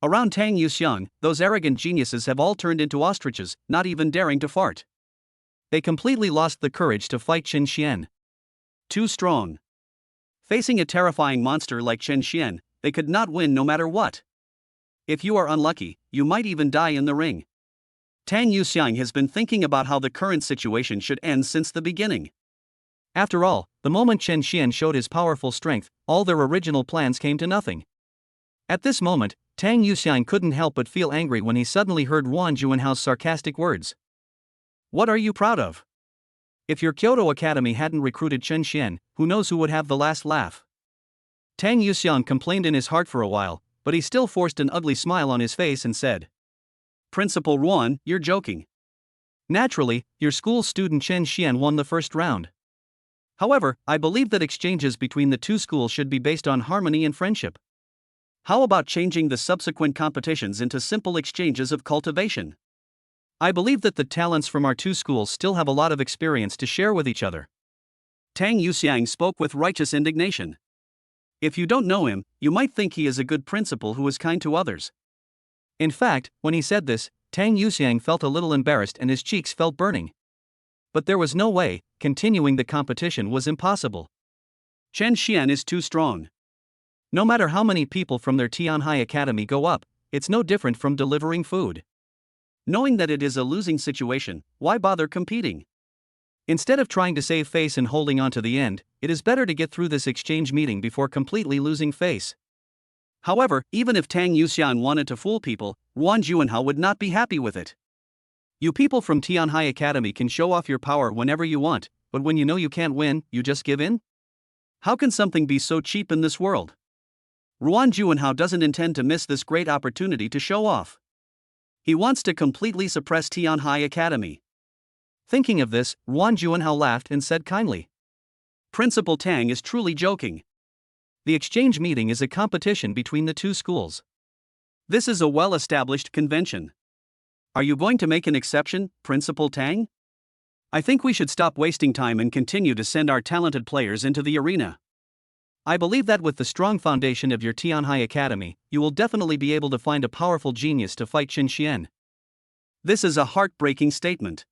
Around Tang Yuxiang, those arrogant geniuses have all turned into ostriches, not even daring to fart. They completely lost the courage to fight Chen Xian. Too strong. Facing a terrifying monster like Chen Xian, they could not win no matter what. If you are unlucky, you might even die in the ring. Tang Yuxiang has been thinking about how the current situation should end since the beginning. After all, the moment Chen Xian showed his powerful strength, all their original plans came to nothing. At this moment, Tang Yuxiang couldn't help but feel angry when he suddenly heard Ruan Juanhao's sarcastic words. What are you proud of? If your Kyoto Academy hadn't recruited Chen Xian, who knows who would have the last laugh? Tang Yuxiang complained in his heart for a while, but he still forced an ugly smile on his face and said, Principal Ruan, you're joking. Naturally, your school's student Chen Xian won the first round. However, I believe that exchanges between the two schools should be based on harmony and friendship. How about changing the subsequent competitions into simple exchanges of cultivation? I believe that the talents from our two schools still have a lot of experience to share with each other. Tang Yuxiang spoke with righteous indignation. If you don't know him, you might think he is a good principal who is kind to others. In fact, when he said this, Tang Yuxiang felt a little embarrassed and his cheeks felt burning. But there was no way, continuing the competition was impossible. Chen Xian is too strong. No matter how many people from their Tianhai Academy go up, it's no different from delivering food. Knowing that it is a losing situation, why bother competing? Instead of trying to save face and holding on to the end, it is better to get through this exchange meeting before completely losing face. However, even if Tang Yuxian wanted to fool people, Ruan Juanhao would not be happy with it. You people from Tianhai Academy can show off your power whenever you want, but when you know you can't win, you just give in? How can something be so cheap in this world? Ruan Juanhao doesn't intend to miss this great opportunity to show off. He wants to completely suppress Tianhai Academy. Thinking of this, Ruan Juanhao laughed and said kindly, "Principal Tang is truly joking. The exchange meeting is a competition between the two schools. This is a well-established convention. Are you going to make an exception, Principal Tang? I think we should stop wasting time and continue to send our talented players into the arena. I believe that with the strong foundation of your Tianhai Academy, you will definitely be able to find a powerful genius to fight Chen Xian." This is a heartbreaking statement.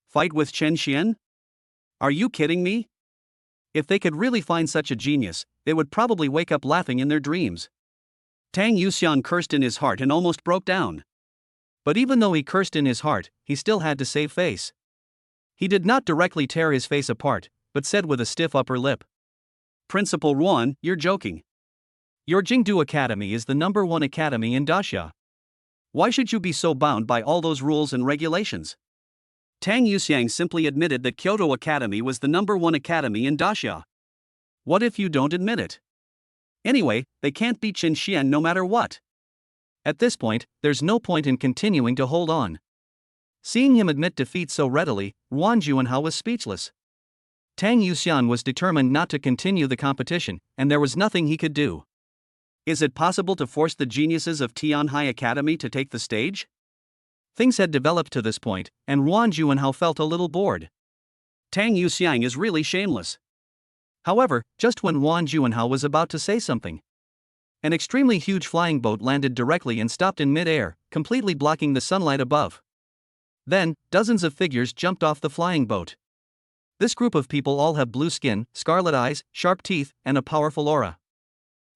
Fight with Chen Xian? Are you kidding me? If they could really find such a genius, they would probably wake up laughing in their dreams. Tang Yuxian cursed in his heart and almost broke down. But even though he cursed in his heart, he still had to save face. He did not directly tear his face apart, but said with a stiff upper lip, "Principal Ruan, you're joking. Your Jingdu Academy is the #1 academy in Daxia. Why should you be so bound by all those rules and regulations?" Tang Yuxiang simply admitted that Kyoto Academy was the #1 academy in Daxia. What if you don't admit it? Anyway, they can't beat Chen Xian no matter what. At this point, there's no point in continuing to hold on. Seeing him admit defeat so readily, Ruan Juanhao was speechless. Tang Yuxian was determined not to continue the competition, and there was nothing he could do. Is it possible to force the geniuses of Tianhai Academy to take the stage? Things had developed to this point, and Ruan Juanhao felt a little bored. Tang Yuxiang is really shameless. However, just when Ruan Juanhao was about to say something, an extremely huge flying boat landed directly and stopped in mid-air, completely blocking the sunlight above. Then, dozens of figures jumped off the flying boat. This group of people all have blue skin, scarlet eyes, sharp teeth, and a powerful aura.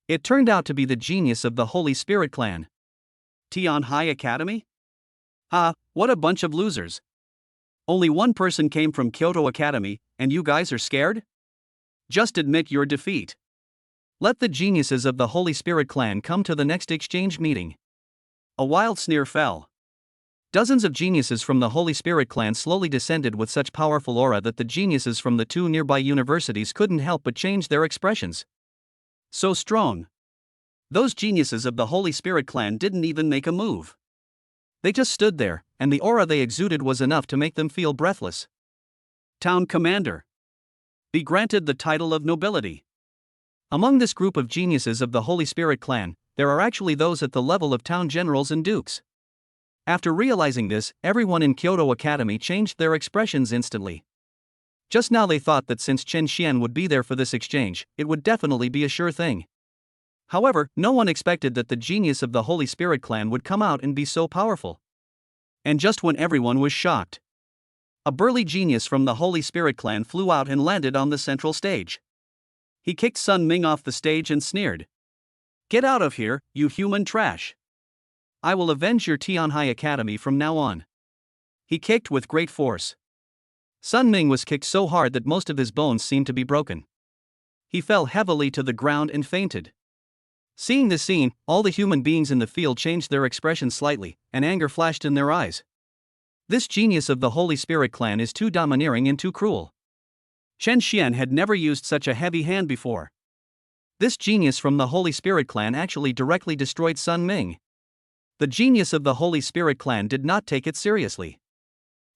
It turned out to be the genius of the Holy Spirit clan. Tianhai Academy? What a bunch of losers. Only one person came from Kyoto Academy, and you guys are scared? Just admit your defeat. Let the geniuses of the Holy Spirit clan come to the next exchange meeting. A wild sneer fell. Dozens of geniuses from the Holy Spirit clan slowly descended with such powerful aura that the geniuses from the two nearby universities couldn't help but change their expressions. So strong. Those geniuses of the Holy Spirit clan didn't even make a move. They just stood there, and the aura they exuded was enough to make them feel breathless. Town Commander. Be granted the title of nobility. Among this group of geniuses of the Holy Spirit clan, there are actually those at the level of town generals and dukes. After realizing this, everyone in Kyoto Academy changed their expressions instantly. Just now they thought that since Chen Xian would be there for this exchange, it would definitely be a sure thing. However, no one expected that the genius of the Holy Spirit clan would come out and be so powerful. And just when everyone was shocked, a burly genius from the Holy Spirit clan flew out and landed on the central stage. He kicked Sun Ming off the stage and sneered, "Get out of here, you human trash. I will avenge your Tianhai Academy from now on." He kicked with great force. Sun Ming was kicked so hard that most of his bones seemed to be broken. He fell heavily to the ground and fainted. Seeing this scene, all the human beings in the field changed their expression slightly, and anger flashed in their eyes. This genius of the Holy Spirit clan is too domineering and too cruel. Chen Xian had never used such a heavy hand before. This genius from the Holy Spirit clan actually directly destroyed Sun Ming. The genius of the Holy Spirit clan did not take it seriously.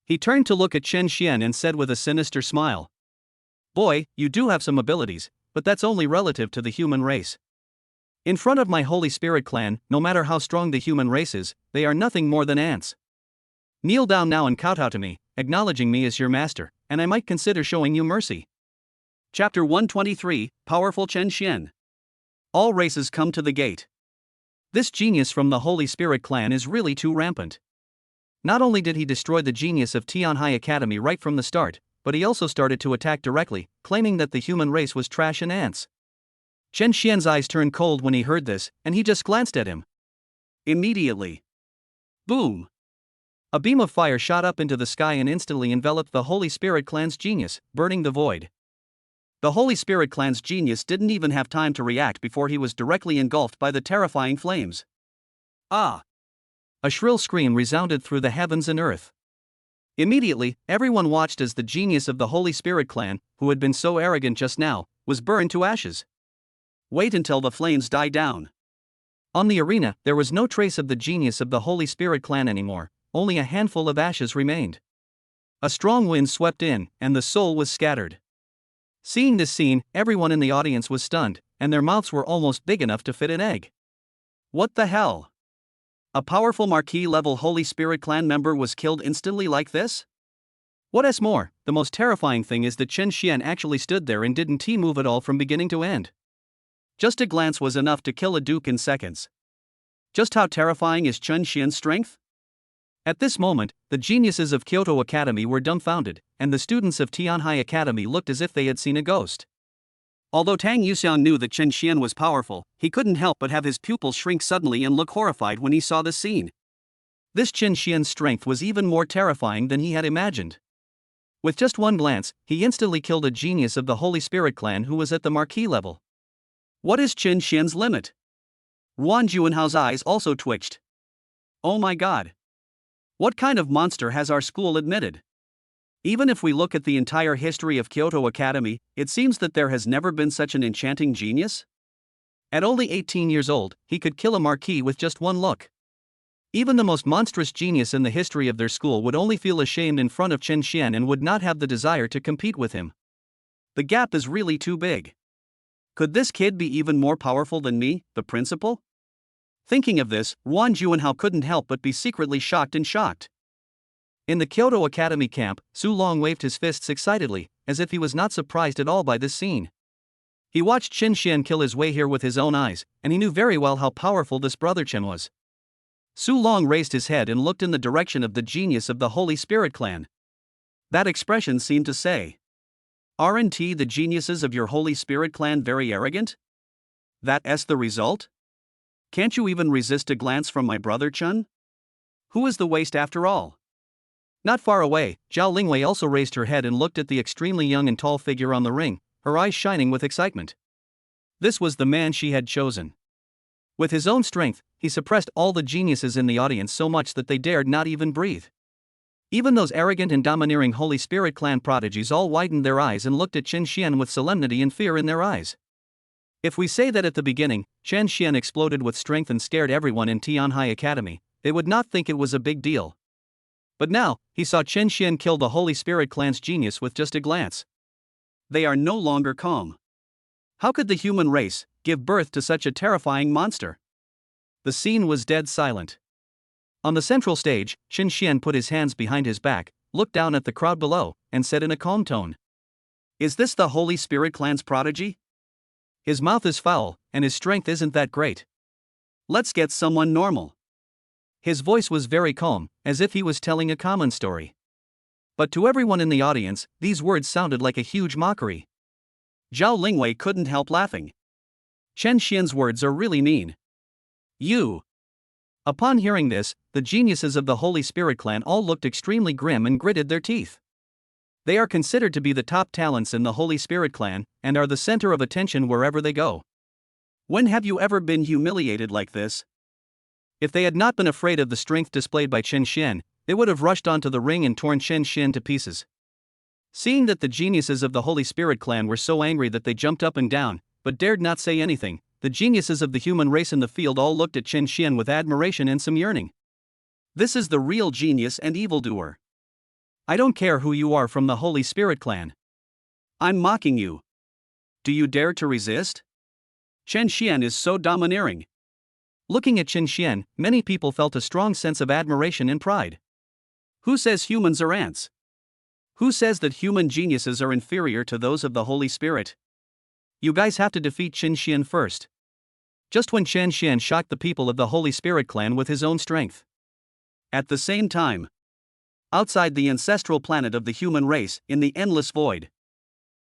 He turned to look at Chen Xian and said with a sinister smile, "Boy, you do have some abilities, but that's only relative to the human race. In front of my Holy Spirit clan, no matter how strong the human race is, they are nothing more than ants. Kneel down now and kowtow to me, acknowledging me as your master, and I might consider showing you mercy." Chapter 123, Powerful Chen Xian. All races come to the gate. This genius from the Holy Spirit clan is really too rampant. Not only did he destroy the genius of Tianhai Academy right from the start, but he also started to attack directly, claiming that the human race was trash and ants. Chen Xian's eyes turned cold when he heard this, and he just glanced at him. Immediately. Boom! A beam of fire shot up into the sky and instantly enveloped the Holy Spirit clan's genius, burning the void. The Holy Spirit clan's genius didn't even have time to react before he was directly engulfed by the terrifying flames. Ah! A shrill scream resounded through the heavens and earth. Immediately, everyone watched as the genius of the Holy Spirit clan, who had been so arrogant just now, was burned to ashes. Wait until the flames die down. On the arena, there was no trace of the genius of the Holy Spirit clan anymore, only a handful of ashes remained. A strong wind swept in, and the soul was scattered. Seeing this scene, everyone in the audience was stunned, and their mouths were almost big enough to fit an egg. What the hell? A powerful marquee-level Holy Spirit clan member was killed instantly like this? What's more, the most terrifying thing is that Chen Xian actually stood there and didn't move at all from beginning to end. Just a glance was enough to kill a duke in seconds. Just how terrifying is Chen Xian's strength? At this moment, the geniuses of Kyoto Academy were dumbfounded, and the students of Tianhai Academy looked as if they had seen a ghost. Although Tang Yuxiang knew that Chen Xian was powerful, he couldn't help but have his pupils shrink suddenly and look horrified when he saw the scene. This Chen Xian's strength was even more terrifying than he had imagined. With just one glance, he instantly killed a genius of the Holy Spirit clan who was at the marquee level. What is Chen Xian's limit? Ruan Juanhao's eyes also twitched. Oh my god! What kind of monster has our school admitted? Even if we look at the entire history of Kyoto Academy, it seems that there has never been such an enchanting genius. At only 18 years old, he could kill a marquis with just one look. Even the most monstrous genius in the history of their school would only feel ashamed in front of Chen Xian and would not have the desire to compete with him. The gap is really too big. Could this kid be even more powerful than me, the principal? Thinking of this, Ruan Juanhao couldn't help but be secretly shocked. In the Kyoto Academy camp, Su Long waved his fists excitedly, as if he was not surprised at all by this scene. He watched Chen Xian kill his way here with his own eyes, and he knew very well how powerful this brother Chen was. Su Long raised his head and looked in the direction of the genius of the Holy Spirit clan. That expression seemed to say, "Aren't the geniuses of your Holy Spirit clan very arrogant? That's the result? Can't you even resist a glance from my brother Chen? Who is the waste after all?" Not far away, Zhao Lingwei also raised her head and looked at the extremely young and tall figure on the ring, her eyes shining with excitement. This was the man she had chosen. With his own strength, he suppressed all the geniuses in the audience so much that they dared not even breathe. Even those arrogant and domineering Holy Spirit clan prodigies all widened their eyes and looked at Chen Xian with solemnity and fear in their eyes. If we say that at the beginning, Chen Xian exploded with strength and scared everyone in Tianhai Academy, they would not think it was a big deal. But now, he saw Chen Xian kill the Holy Spirit clan's genius with just a glance. They are no longer calm. How could the human race give birth to such a terrifying monster? The scene was dead silent. On the central stage, Chen Xian put his hands behind his back, looked down at the crowd below, and said in a calm tone, "Is this the Holy Spirit clan's prodigy? His mouth is foul, and his strength isn't that great. Let's get someone normal." His voice was very calm, as if he was telling a common story. But to everyone in the audience, these words sounded like a huge mockery. Zhao Lingwei couldn't help laughing. Chen Xian's words are really mean. You. Upon hearing this, the geniuses of the Holy Spirit clan all looked extremely grim and gritted their teeth. They are considered to be the top talents in the Holy Spirit clan, and are the center of attention wherever they go. When have you ever been humiliated like this? If they had not been afraid of the strength displayed by Chen Xian, they would have rushed onto the ring and torn Chen Xian to pieces. Seeing that the geniuses of the Holy Spirit clan were so angry that they jumped up and down, but dared not say anything, the geniuses of the human race in the field all looked at Chen Xian with admiration and some yearning. This is the real genius and evildoer. I don't care who you are from the Holy Spirit clan. I'm mocking you. Do you dare to resist? Chen Xian is so domineering. Looking at Chen Xian, many people felt a strong sense of admiration and pride. Who says humans are ants? Who says that human geniuses are inferior to those of the Holy Spirit? You guys have to defeat Chen Xian first. Just when Chen Xian shocked the people of the Holy Spirit clan with his own strength. At the same time, outside the ancestral planet of the human race, in the endless void,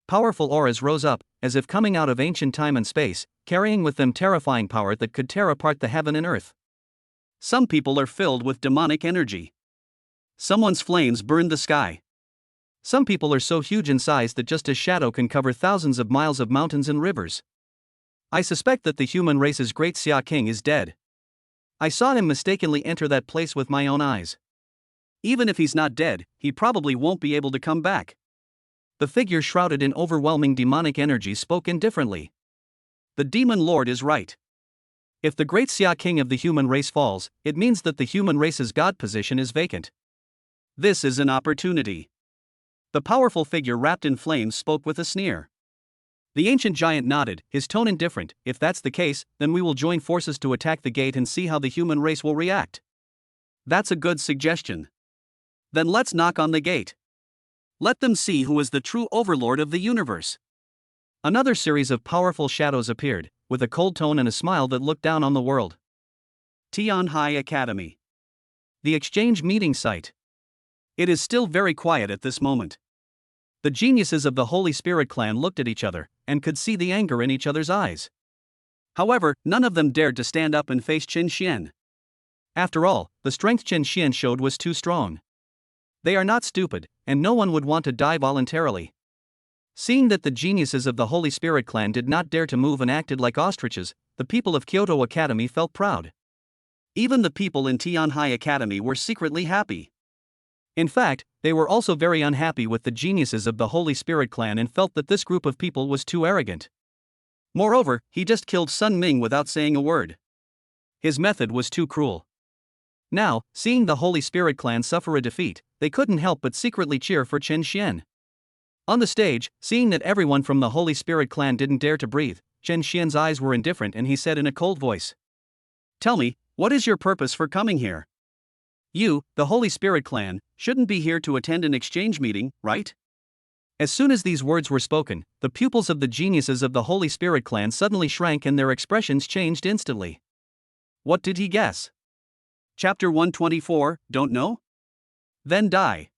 powerful auras rose up, as if coming out of ancient time and space, carrying with them terrifying power that could tear apart the heaven and earth. Some people are filled with demonic energy. Someone's flames burned the sky. Some people are so huge in size that just a shadow can cover thousands of miles of mountains and rivers. I suspect that the human race's great Xia King is dead. I saw him mistakenly enter that place with my own eyes. Even if he's not dead, he probably won't be able to come back. The figure shrouded in overwhelming demonic energy spoke indifferently. The demon lord is right. If the great Xia King of the human race falls, it means that the human race's god position is vacant. This is an opportunity. The powerful figure wrapped in flames spoke with a sneer. The ancient giant nodded, his tone indifferent. If that's the case, then we will join forces to attack the gate and see how the human race will react. That's a good suggestion. Then let's knock on the gate. Let them see who is the true overlord of the universe. Another series of powerful shadows appeared, with a cold tone and a smile that looked down on the world. Tianhai Academy. The exchange meeting site. It is still very quiet at this moment. The geniuses of the Holy Spirit clan looked at each other, and could see the anger in each other's eyes. However, none of them dared to stand up and face Chen Xian. After all, the strength Chen Xian showed was too strong. They are not stupid, and no one would want to die voluntarily. Seeing that the geniuses of the Holy Spirit clan did not dare to move and acted like ostriches, the people of Kyoto Academy felt proud. Even the people in Tianhai Academy were secretly happy. In fact, they were also very unhappy with the geniuses of the Holy Spirit clan and felt that this group of people was too arrogant. Moreover, he just killed Sun Ming without saying a word. His method was too cruel. Now, seeing the Holy Spirit clan suffer a defeat, they couldn't help but secretly cheer for Chen Xian. On the stage, seeing that everyone from the Holy Spirit clan didn't dare to breathe, Chen Xian's eyes were indifferent and he said in a cold voice, "Tell me, what is your purpose for coming here? You, the Holy Spirit clan, shouldn't be here to attend an exchange meeting, right?" As soon as these words were spoken, the pupils of the geniuses of the Holy Spirit clan suddenly shrank and their expressions changed instantly. What did he guess? Chapter 124, Don't Know? Then die.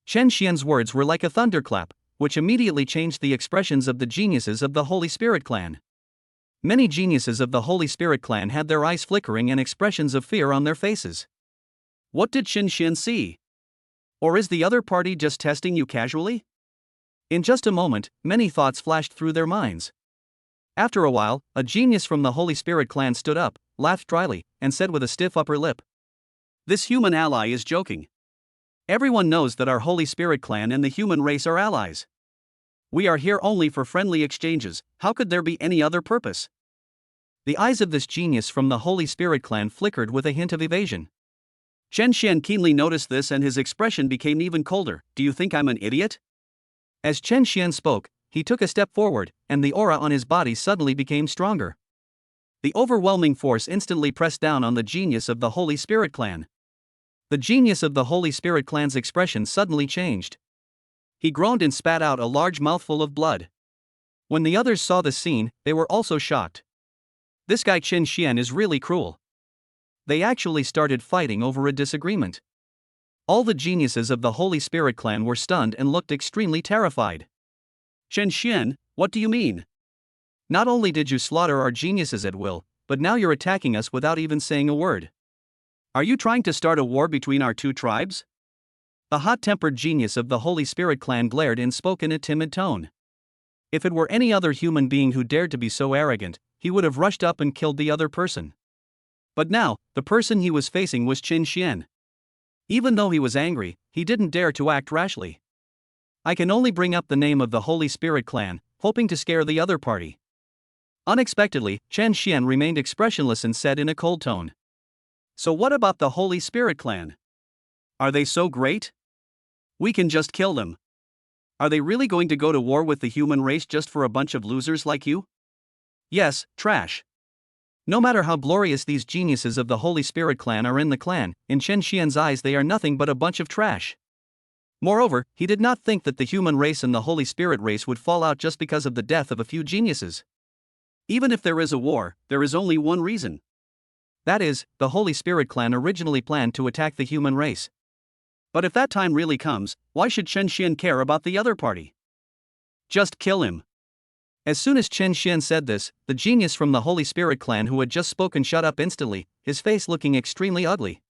Chen Xian's words were like a thunderclap, which immediately changed the expressions of the geniuses of the Holy Spirit clan. Many geniuses of the Holy Spirit clan had their eyes flickering and expressions of fear on their faces. What did Chen Xian see? Or is the other party just testing you casually? In just a moment, many thoughts flashed through their minds. After a while, a genius from the Holy Spirit clan stood up, laughed dryly, and said with a stiff upper lip, "This human ally is joking. Everyone knows that our Holy Spirit clan and the human race are allies. We are here only for friendly exchanges. How could there be any other purpose?" The eyes of this genius from the Holy Spirit clan flickered with a hint of evasion. Chen Xian keenly noticed this and his expression became even colder. "Do you think I'm an idiot?" As Chen Xian spoke, he took a step forward, and the aura on his body suddenly became stronger. The overwhelming force instantly pressed down on the genius of the Holy Spirit clan. The genius of the Holy Spirit clan's expression suddenly changed. He groaned and spat out a large mouthful of blood. When the others saw the scene, they were also shocked. This guy Chen Xian is really cruel. They actually started fighting over a disagreement. All the geniuses of the Holy Spirit clan were stunned and looked extremely terrified. "Chen Xian, what do you mean? Not only did you slaughter our geniuses at will, but now you're attacking us without even saying a word. Are you trying to start a war between our two tribes?" The hot-tempered genius of the Holy Spirit clan glared and spoke in a timid tone. If it were any other human being who dared to be so arrogant, he would have rushed up and killed the other person. But now, the person he was facing was Chen Xian. Even though he was angry, he didn't dare to act rashly. I can only bring up the name of the Holy Spirit clan, hoping to scare the other party. Unexpectedly, Chen Xian remained expressionless and said in a cold tone, "So what about the Holy Spirit clan? Are they so great?" We can just kill them. Are they really going to go to war with the human race just for a bunch of losers like you? Yes, trash. No matter how glorious these geniuses of the Holy Spirit clan are in the clan, in Chen Xian's eyes they are nothing but a bunch of trash. Moreover, he did not think that the human race and the Holy Spirit race would fall out just because of the death of a few geniuses. Even if there is a war, there is only one reason. That is, the Holy Spirit clan originally planned to attack the human race. But if that time really comes, why should Chen Xian care about the other party? Just kill him. As soon as Chen Xian said this, the genius from the Holy Spirit clan who had just spoken shut up instantly, his face looking extremely ugly.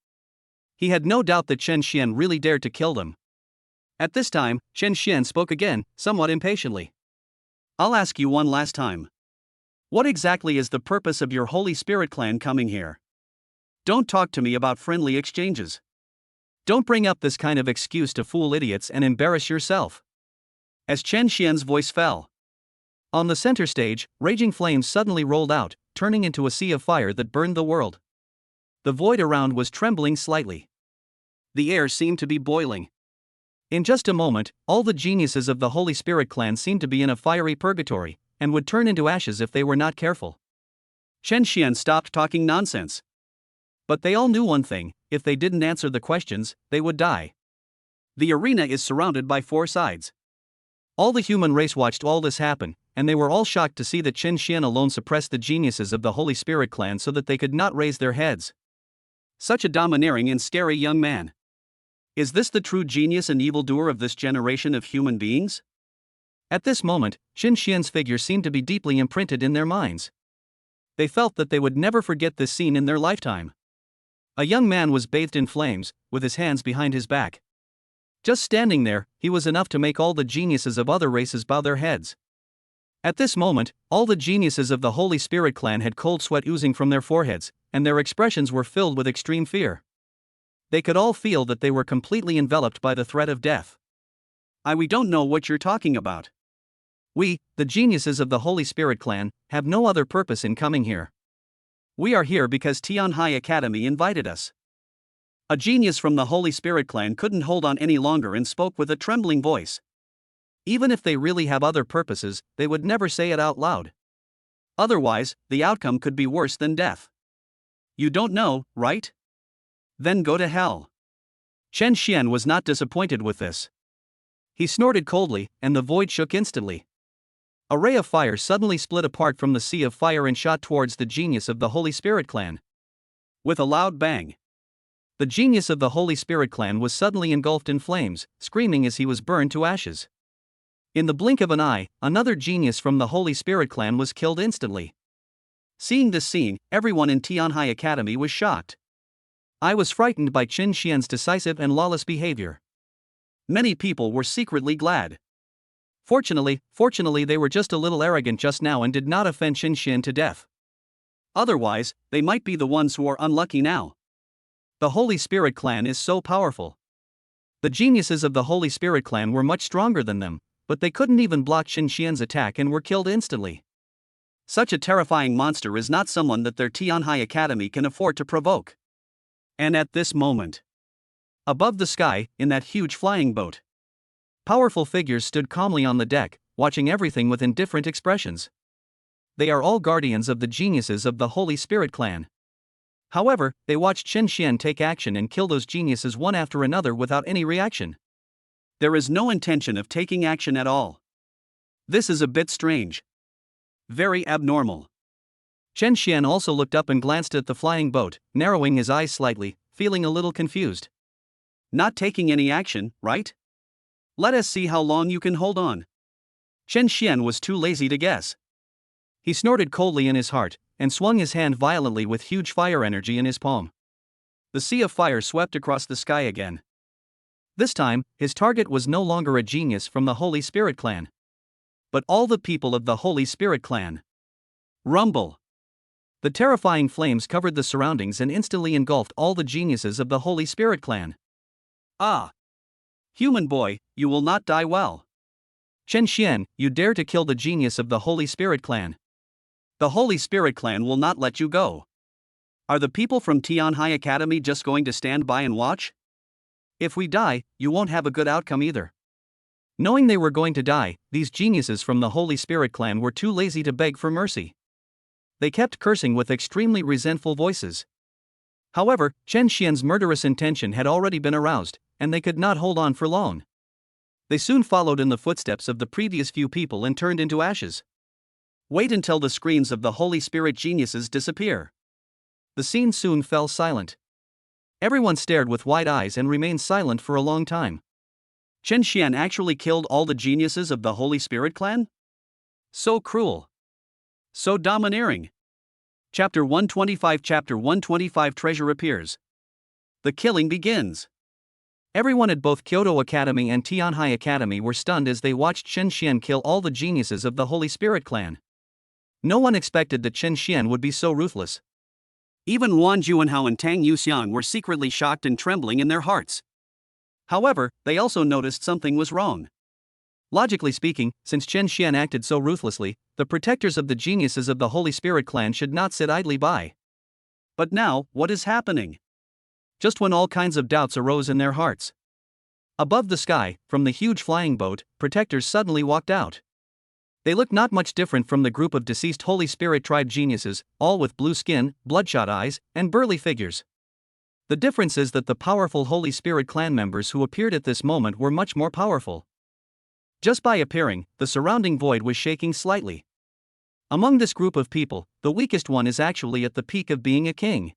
He had no doubt that Chen Xian really dared to kill them. At this time, Chen Xian spoke again, somewhat impatiently. I'll ask you one last time. What exactly is the purpose of your Holy Spirit clan coming here? Don't talk to me about friendly exchanges. Don't bring up this kind of excuse to fool idiots and embarrass yourself. As Chen Xian's voice fell. On the center stage, raging flames suddenly rolled out, turning into a sea of fire that burned the world. The void around was trembling slightly. The air seemed to be boiling. In just a moment, all the geniuses of the Holy Spirit clan seemed to be in a fiery purgatory, and would turn into ashes if they were not careful. Chen Xian stopped talking nonsense. But they all knew one thing: if they didn't answer the questions, they would die. The arena is surrounded by four sides. All the human race watched all this happen, and they were all shocked to see that Chen Xian alone suppressed the geniuses of the Holy Spirit clan so that they could not raise their heads. Such a domineering and scary young man. Is this the true genius and evildoer of this generation of human beings? At this moment, Chen Xian's figure seemed to be deeply imprinted in their minds. They felt that they would never forget this scene in their lifetime. A young man was bathed in flames, with his hands behind his back. Just standing there, he was enough to make all the geniuses of other races bow their heads. At this moment, all the geniuses of the Holy Spirit clan had cold sweat oozing from their foreheads, and their expressions were filled with extreme fear. They could all feel that they were completely enveloped by the threat of death. We don't know what you're talking about. We, the geniuses of the Holy Spirit clan, have no other purpose in coming here. We are here because Tianhai Academy invited us. A genius from the Holy Spirit clan couldn't hold on any longer and spoke with a trembling voice. Even if they really have other purposes, they would never say it out loud. Otherwise, the outcome could be worse than death. You don't know, right? Then go to hell. Chen Xian was not disappointed with this. He snorted coldly, and the void shook instantly. A ray of fire suddenly split apart from the sea of fire and shot towards the genius of the Holy Spirit clan. With a loud bang, the genius of the Holy Spirit clan was suddenly engulfed in flames, screaming as he was burned to ashes. In the blink of an eye, another genius from the Holy Spirit clan was killed instantly. Seeing this scene, everyone in Tianhai Academy was shocked. I was frightened by Chen Xian's decisive and lawless behavior. Many people were secretly glad. Fortunately they were just a little arrogant just now and did not offend Chen Xian to death. Otherwise, they might be the ones who are unlucky now. The Holy Spirit clan is so powerful. The geniuses of the Holy Spirit clan were much stronger than them, but they couldn't even block Chen Xian's attack and were killed instantly. Such a terrifying monster is not someone that their Tianhai Academy can afford to provoke. And at this moment, above the sky, in that huge flying boat, powerful figures stood calmly on the deck, watching everything with indifferent expressions. They are all guardians of the geniuses of the Holy Spirit clan. However, they watched Chen Xian take action and kill those geniuses one after another without any reaction. There is no intention of taking action at all. This is a bit strange. Very abnormal. Chen Xian also looked up and glanced at the flying boat, narrowing his eyes slightly, feeling a little confused. Not taking any action, right? Let us see how long you can hold on. Chen Xian was too lazy to guess. He snorted coldly in his heart, and swung his hand violently with huge fire energy in his palm. The sea of fire swept across the sky again. This time, his target was no longer a genius from the Holy Spirit clan, but all the people of the Holy Spirit clan. Rumble! The terrifying flames covered the surroundings and instantly engulfed all the geniuses of the Holy Spirit clan. Ah! Human boy, you will not die well. Chen Xian, you dare to kill the genius of the Holy Spirit clan. The Holy Spirit clan will not let you go. Are the people from Tianhai Academy just going to stand by and watch? If we die, you won't have a good outcome either. Knowing they were going to die, these geniuses from the Holy Spirit clan were too lazy to beg for mercy. They kept cursing with extremely resentful voices. However, Chen Xian's murderous intention had already been aroused, and they could not hold on for long. They soon followed in the footsteps of the previous few people and turned into ashes. Wait until the screams of the Holy Spirit geniuses disappear. The scene soon fell silent. Everyone stared with wide eyes and remained silent for a long time. Chen Xian actually killed all the geniuses of the Holy Spirit clan? So cruel. So domineering. Chapter 125 Treasure appears. The killing begins. Everyone at both Kyoto Academy and Tianhai Academy were stunned as they watched Chen Xian kill all the geniuses of the Holy Spirit clan. No one expected that Chen Xian would be so ruthless. Even Wan Juanhao and Tang Yuxiang were secretly shocked and trembling in their hearts. However, they also noticed something was wrong. Logically speaking, since Chen Xian acted so ruthlessly, the protectors of the geniuses of the Holy Spirit clan should not sit idly by. But now, what is happening? Just when all kinds of doubts arose in their hearts. Above the sky, from the huge flying boat, protectors suddenly walked out. They looked not much different from the group of deceased Holy Spirit tribe geniuses, all with blue skin, bloodshot eyes, and burly figures. The difference is that the powerful Holy Spirit clan members who appeared at this moment were much more powerful. Just by appearing, the surrounding void was shaking slightly. Among this group of people, the weakest one is actually at the peak of being a king.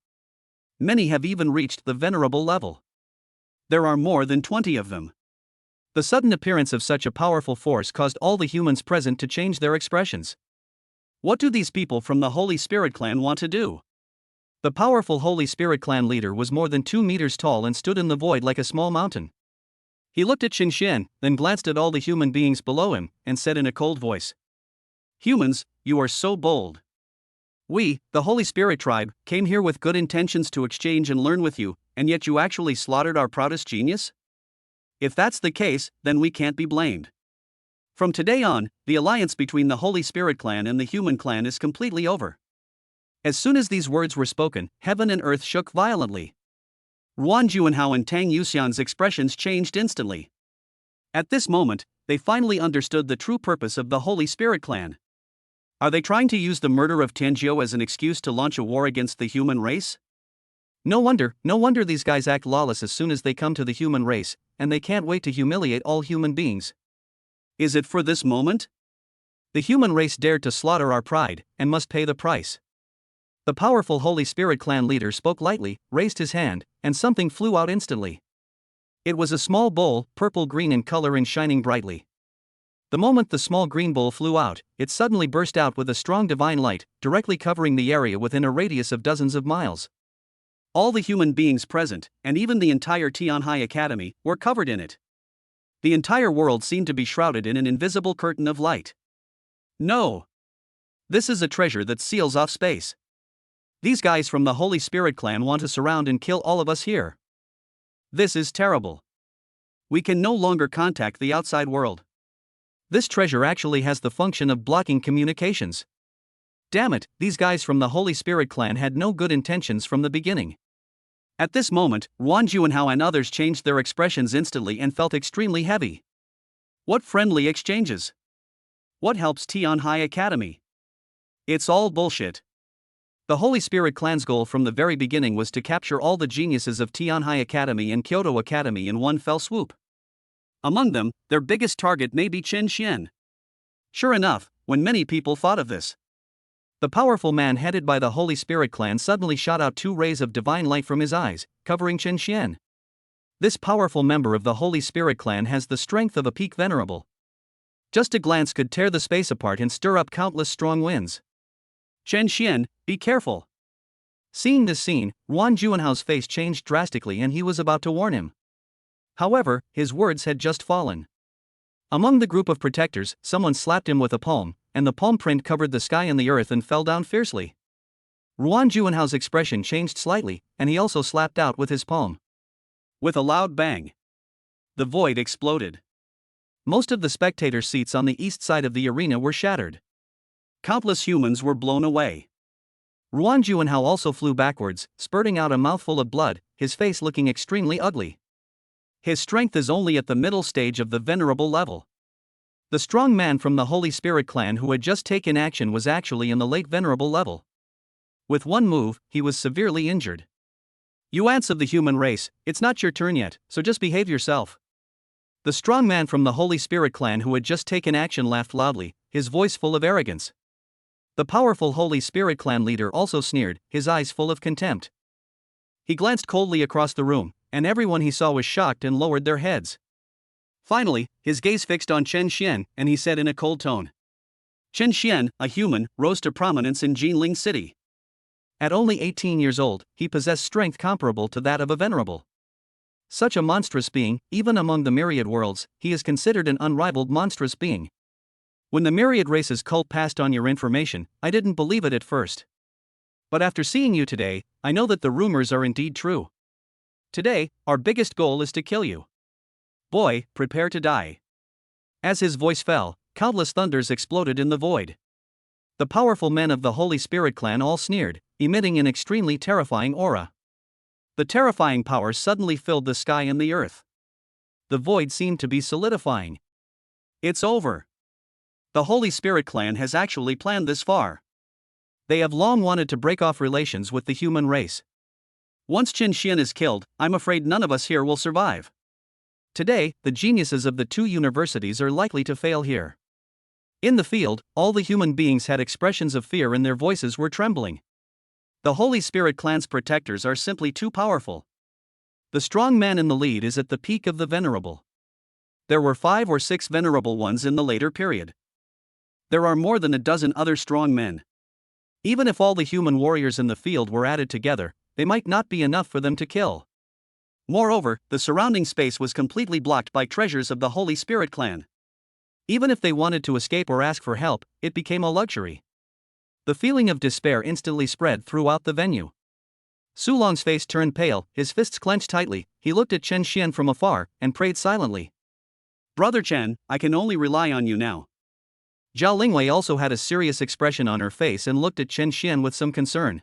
Many have even reached the venerable level. There are more than 20 of them. The sudden appearance of such a powerful force caused all the humans present to change their expressions. What do these people from the Holy Spirit clan want to do? The powerful Holy Spirit clan leader was more than 2 meters tall and stood in the void like a small mountain. He looked at Chen Xian, then glanced at all the human beings below him, and said in a cold voice, "Humans, you are so bold. We, the Holy Spirit tribe, came here with good intentions to exchange and learn with you, and yet you actually slaughtered our proudest genius? If that's the case, then we can't be blamed. From today on, the alliance between the Holy Spirit clan and the human clan is completely over." As soon as these words were spoken, heaven and earth shook violently. Ruan Juanhao and Tang Yuxian's expressions changed instantly. At this moment, they finally understood the true purpose of the Holy Spirit clan. Are they trying to use the murder of Tianjiu as an excuse to launch a war against the human race? No wonder these guys act lawless as soon as they come to the human race, and they can't wait to humiliate all human beings. Is it for this moment? The human race dared to slaughter our pride, and must pay the price. The powerful Holy Spirit clan leader spoke lightly, raised his hand, and something flew out instantly. It was a small bowl, purple-green in color and shining brightly. The moment the small green bowl flew out, it suddenly burst out with a strong divine light, directly covering the area within a radius of dozens of miles. All the human beings present, and even the entire Tianhai Academy, were covered in it. The entire world seemed to be shrouded in an invisible curtain of light. No! This is a treasure that seals off space. These guys from the Holy Spirit clan want to surround and kill all of us here. This is terrible. We can no longer contact the outside world. This treasure actually has the function of blocking communications. Damn it, these guys from the Holy Spirit clan had no good intentions from the beginning. At this moment, Ruan Juanhao and others changed their expressions instantly and felt extremely heavy. What friendly exchanges? What helps Tianhai Academy? It's all bullshit. The Holy Spirit clan's goal from the very beginning was to capture all the geniuses of Tianhai Academy and Kyoto Academy in one fell swoop. Among them, their biggest target may be Chen Xian. Sure enough, when many people thought of this, the powerful man headed by the Holy Spirit clan suddenly shot out 2 rays of divine light from his eyes, covering Chen Xian. This powerful member of the Holy Spirit clan has the strength of a peak venerable. Just a glance could tear the space apart and stir up countless strong winds. Chen Xian, be careful. Seeing this scene, Ruan Juanhao's face changed drastically and he was about to warn him. However, his words had just fallen. Among the group of protectors, someone slapped him with a palm, and the palm print covered the sky and the earth and fell down fiercely. Ruan Juanhao's expression changed slightly, and he also slapped out with his palm. With a loud bang, the void exploded. Most of the spectator seats on the east side of the arena were shattered. Countless humans were blown away. Ruan Juanhao also flew backwards, spurting out a mouthful of blood, his face looking extremely ugly. His strength is only at the middle stage of the venerable level. The strong man from the Holy Spirit clan who had just taken action was actually in the late venerable level. With one move, he was severely injured. You ants of the human race, it's not your turn yet, so just behave yourself. The strong man from the Holy Spirit clan who had just taken action laughed loudly, his voice full of arrogance. The powerful Holy Spirit clan leader also sneered, his eyes full of contempt. He glanced coldly across the room, and everyone he saw was shocked and lowered their heads. Finally, his gaze fixed on Chen Xian, and he said in a cold tone. Chen Xian, a human, rose to prominence in Ginling City. At only 18 years old, he possessed strength comparable to that of a venerable. Such a monstrous being, even among the myriad worlds, he is considered an unrivaled monstrous being. When the myriad races cult passed on your information, I didn't believe it at first. But after seeing you today, I know that the rumors are indeed true. Today, our biggest goal is to kill you. Boy, prepare to die. As his voice fell, countless thunders exploded in the void. The powerful men of the Holy Spirit clan all sneered, emitting an extremely terrifying aura. The terrifying power suddenly filled the sky and the earth. The void seemed to be solidifying. It's over. The Holy Spirit clan has actually planned this far. They have long wanted to break off relations with the human race. Once Chen Xian is killed, I'm afraid none of us here will survive. Today, the geniuses of the two universities are likely to fail here. In the field, all the human beings had expressions of fear and their voices were trembling. The Holy Spirit clan's protectors are simply too powerful. The strong man in the lead is at the peak of the venerable. There were 5 or 6 venerable ones in the later period. There are more than a dozen other strong men. Even if all the human warriors in the field were added together, they might not be enough for them to kill. Moreover, the surrounding space was completely blocked by treasures of the Holy Spirit clan. Even if they wanted to escape or ask for help, it became a luxury. The feeling of despair instantly spread throughout the venue. Sulong's face turned pale, his fists clenched tightly, he looked at Chen Xian from afar, and prayed silently. Brother Chen, I can only rely on you now. Zhao Lingwei also had a serious expression on her face and looked at Chen Xian with some concern.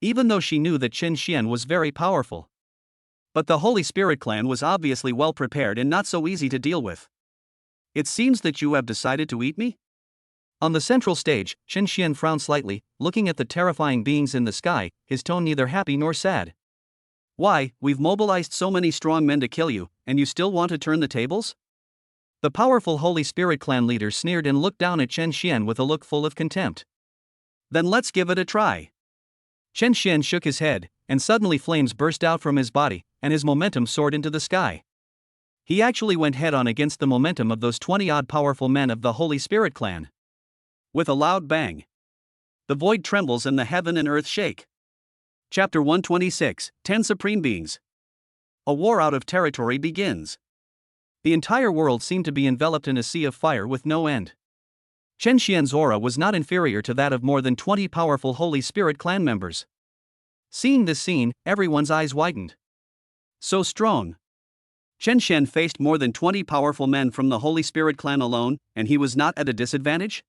Even though she knew that Chen Xian was very powerful. But the Holy Spirit clan was obviously well prepared and not so easy to deal with. It seems that you have decided to eat me? On the central stage, Chen Xian frowned slightly, looking at the terrifying beings in the sky, his tone neither happy nor sad. Why, we've mobilized so many strong men to kill you, and you still want to turn the tables? The powerful Holy Spirit clan leader sneered and looked down at Chen Xian with a look full of contempt. Then let's give it a try. Chen Xian shook his head, and suddenly flames burst out from his body, and his momentum soared into the sky. He actually went head-on against the momentum of those 20-odd powerful men of the Holy Spirit clan. With a loud bang, the void trembles and the heaven and earth shake. Chapter 126, 10 Supreme Beings. A war out of territory begins. The entire world seemed to be enveloped in a sea of fire with no end. Chen Xian's aura was not inferior to that of more than 20 powerful Holy Spirit clan members. Seeing this scene, everyone's eyes widened. So strong. Chen Xian faced more than 20 powerful men from the Holy Spirit clan alone, and he was not at a disadvantage?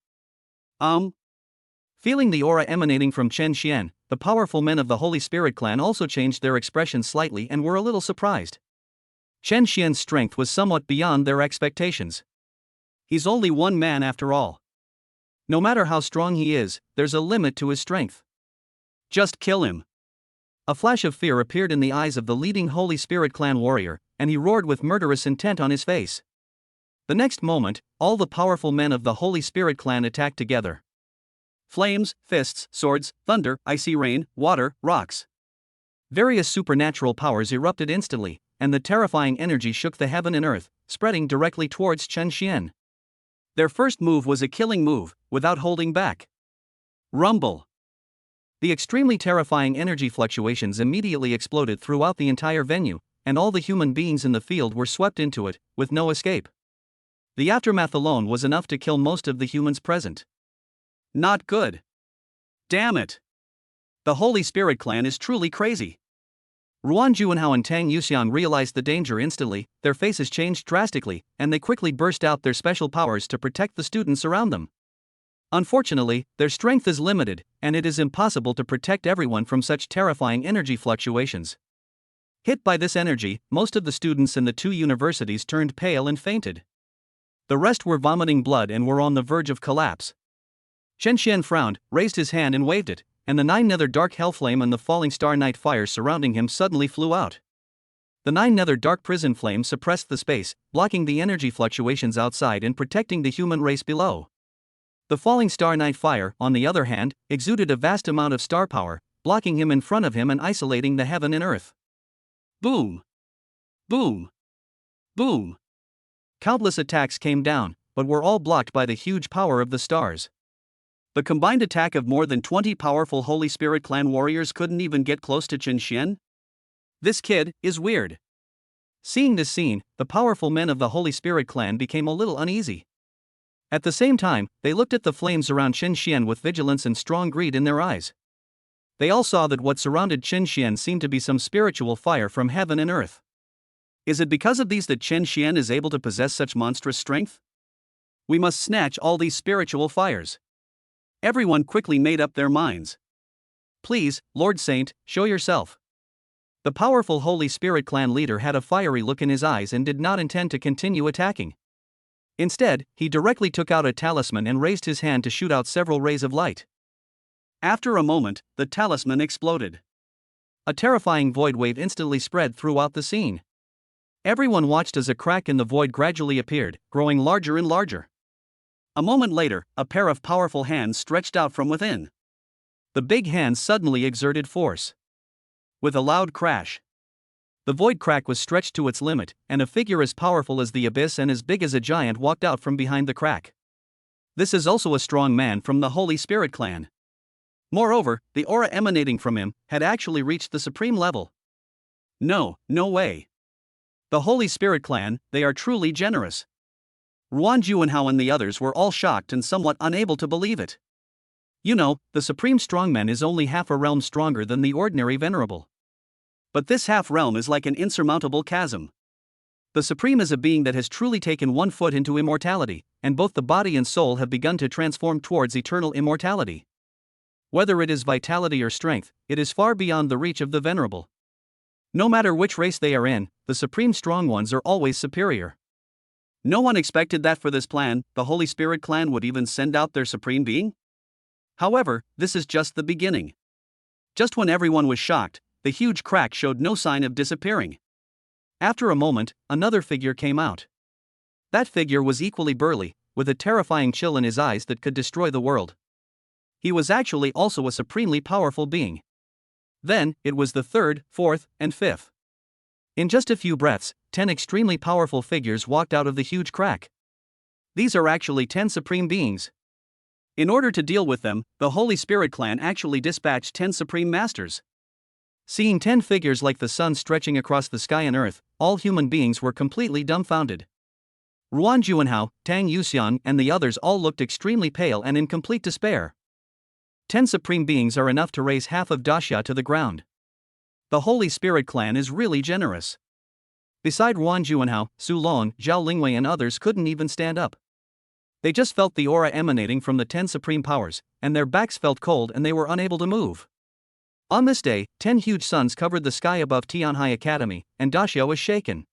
Feeling the aura emanating from Chen Xian, the powerful men of the Holy Spirit clan also changed their expression slightly and were a little surprised. Chen Xian's strength was somewhat beyond their expectations. He's only one man after all. No matter how strong he is, there's a limit to his strength. Just kill him. A flash of fear appeared in the eyes of the leading Holy Spirit clan warrior, and he roared with murderous intent on his face. The next moment, all the powerful men of the Holy Spirit clan attacked together. Flames, fists, swords, thunder, icy rain, water, rocks. Various supernatural powers erupted instantly, and the terrifying energy shook the heaven and earth, spreading directly towards Chen Xian. Their first move was a killing move, without holding back. Rumble. The extremely terrifying energy fluctuations immediately exploded throughout the entire venue, and all the human beings in the field were swept into it, with no escape. The aftermath alone was enough to kill most of the humans present. Not good. Damn it. The Holy Spirit clan is truly crazy. Ruan Juanhao and Tang Yuxiang realized the danger instantly, their faces changed drastically, and they quickly burst out their special powers to protect the students around them. Unfortunately, their strength is limited, and it is impossible to protect everyone from such terrifying energy fluctuations. Hit by this energy, most of the students in the two universities turned pale and fainted. The rest were vomiting blood and were on the verge of collapse. Chen Xian frowned, raised his hand and waved it, and the 9 nether dark hellflame and the falling star night fire surrounding him suddenly flew out. The 9 nether dark prison flames suppressed the space, blocking the energy fluctuations outside and protecting the human race below. The falling star night fire, on the other hand, exuded a vast amount of star power, blocking him in front of him and isolating the heaven and earth. Boom! Boom! Boom! Countless attacks came down, but were all blocked by the huge power of the stars. The combined attack of more than 20 powerful Holy Spirit clan warriors couldn't even get close to Chen Xian. This kid is weird. Seeing this scene, the powerful men of the Holy Spirit clan became a little uneasy. At the same time, they looked at the flames around Chen Xian with vigilance and strong greed in their eyes. They all saw that what surrounded Chen Xian seemed to be some spiritual fire from heaven and earth. Is it because of these that Chen Xian is able to possess such monstrous strength? We must snatch all these spiritual fires. Everyone quickly made up their minds. Please, Lord Saint, show yourself. The powerful Holy Spirit clan leader had a fiery look in his eyes and did not intend to continue attacking. Instead, he directly took out a talisman and raised his hand to shoot out several rays of light. After a moment, the talisman exploded. A terrifying void wave instantly spread throughout the scene. Everyone watched as a crack in the void gradually appeared, growing larger and larger. A moment later, a pair of powerful hands stretched out from within. The big hands suddenly exerted force. With a loud crash, the void crack was stretched to its limit, and a figure as powerful as the abyss and as big as a giant walked out from behind the crack. This is also a strong man from the Holy Spirit clan. Moreover, the aura emanating from him had actually reached the supreme level. No way. The Holy Spirit clan, they are truly generous. Ruan Juanhao and the others were all shocked and somewhat unable to believe it. You know, the supreme strongman is only half a realm stronger than the ordinary venerable. But this half realm is like an insurmountable chasm. The supreme is a being that has truly taken 1 foot into immortality, and both the body and soul have begun to transform towards eternal immortality. Whether it is vitality or strength, it is far beyond the reach of the venerable. No matter which race they are in, the supreme strong ones are always superior. No one expected that for this plan, the Holy Spirit clan would even send out their supreme being. However, this is just the beginning. Just when everyone was shocked, the huge crack showed no sign of disappearing. After a moment, another figure came out. That figure was equally burly, with a terrifying chill in his eyes that could destroy the world. He was actually also a supremely powerful being. Then, it was the 3rd, 4th, and 5th. In just a few breaths, 10 extremely powerful figures walked out of the huge crack. These are actually 10 supreme beings. In order to deal with them, the Holy Spirit clan actually dispatched 10 supreme masters. Seeing 10 figures like the sun stretching across the sky and earth, all human beings were completely dumbfounded. Ruan Juanhao, Tang Yuxiang, and the others all looked extremely pale and in complete despair. 10 supreme beings are enough to raise half of Daxia to the ground. The Holy Spirit clan is really generous. Beside Ruan Juanhao, Su Long, Zhao Lingwei and others couldn't even stand up. They just felt the aura emanating from the 10 supreme powers, and their backs felt cold and they were unable to move. On this day, 10 huge suns covered the sky above Tianhai Academy, and Daxia was shaken.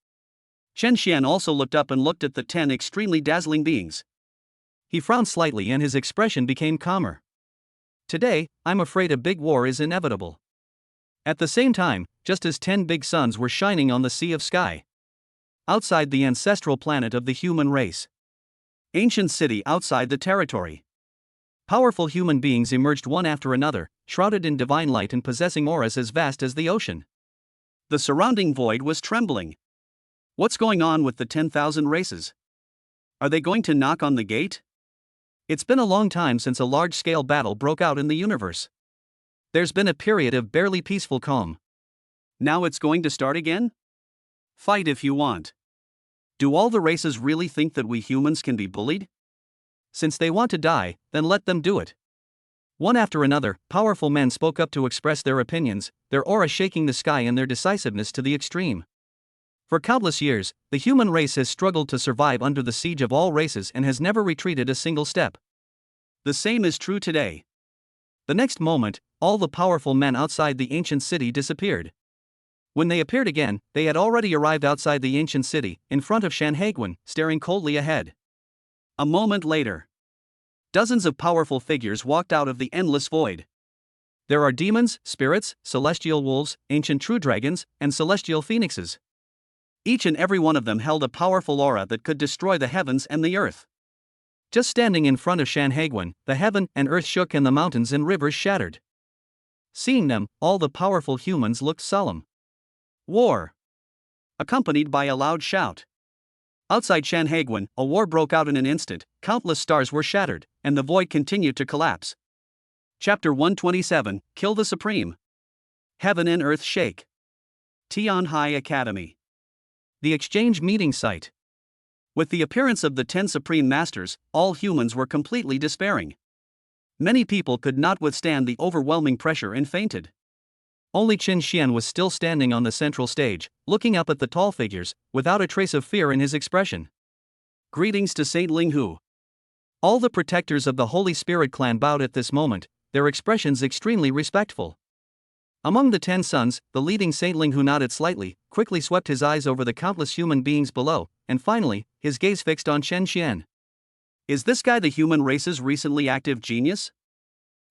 Chen Xian also looked up and looked at the 10 extremely dazzling beings. He frowned slightly and his expression became calmer. Today, I'm afraid a big war is inevitable. At the same time, just as 10 big suns were shining on the sea of sky. Outside the ancestral planet of the human race. Ancient city outside the territory. Powerful human beings emerged one after another, shrouded in divine light and possessing auras as vast as the ocean. The surrounding void was trembling. What's going on with the 10,000 races? Are they going to knock on the gate? It's been a long time since a large-scale battle broke out in the universe. There's been a period of barely peaceful calm. Now it's going to start again? Fight if you want. Do all the races really think that we humans can be bullied? Since they want to die, then let them do it. One after another, powerful men spoke up to express their opinions, their aura shaking the sky and their decisiveness to the extreme. For countless years, the human race has struggled to survive under the siege of all races and has never retreated a single step. The same is true today. The next moment, all the powerful men outside the ancient city disappeared. When they appeared again, they had already arrived outside the ancient city, in front of Sanhedrin, staring coldly ahead. A moment later, dozens of powerful figures walked out of the endless void. There are demons, spirits, celestial wolves, ancient true dragons, and celestial phoenixes. Each and every one of them held a powerful aura that could destroy the heavens and the earth. Just standing in front of Sanhedrin, the heaven and earth shook and the mountains and rivers shattered. Seeing them, all the powerful humans looked solemn. War! Accompanied by a loud shout. Outside Sanhedrin, a war broke out in an instant, countless stars were shattered, and the void continued to collapse. Chapter 127, Kill the Supreme. Heaven and Earth Shake. Tianhai Academy. The exchange meeting site. With the appearance of the 10 Supreme Masters, all humans were completely despairing. Many people could not withstand the overwhelming pressure and fainted. Only Qin Xian was still standing on the central stage, looking up at the tall figures, without a trace of fear in his expression. Greetings to Saint Linghu. All the protectors of the Holy Spirit clan bowed at this moment, their expressions extremely respectful. Among the 10 sons, the leading Saint Linghu nodded slightly, quickly swept his eyes over the countless human beings below, and finally, his gaze fixed on Qin Xian. Is this guy the human race's recently active genius?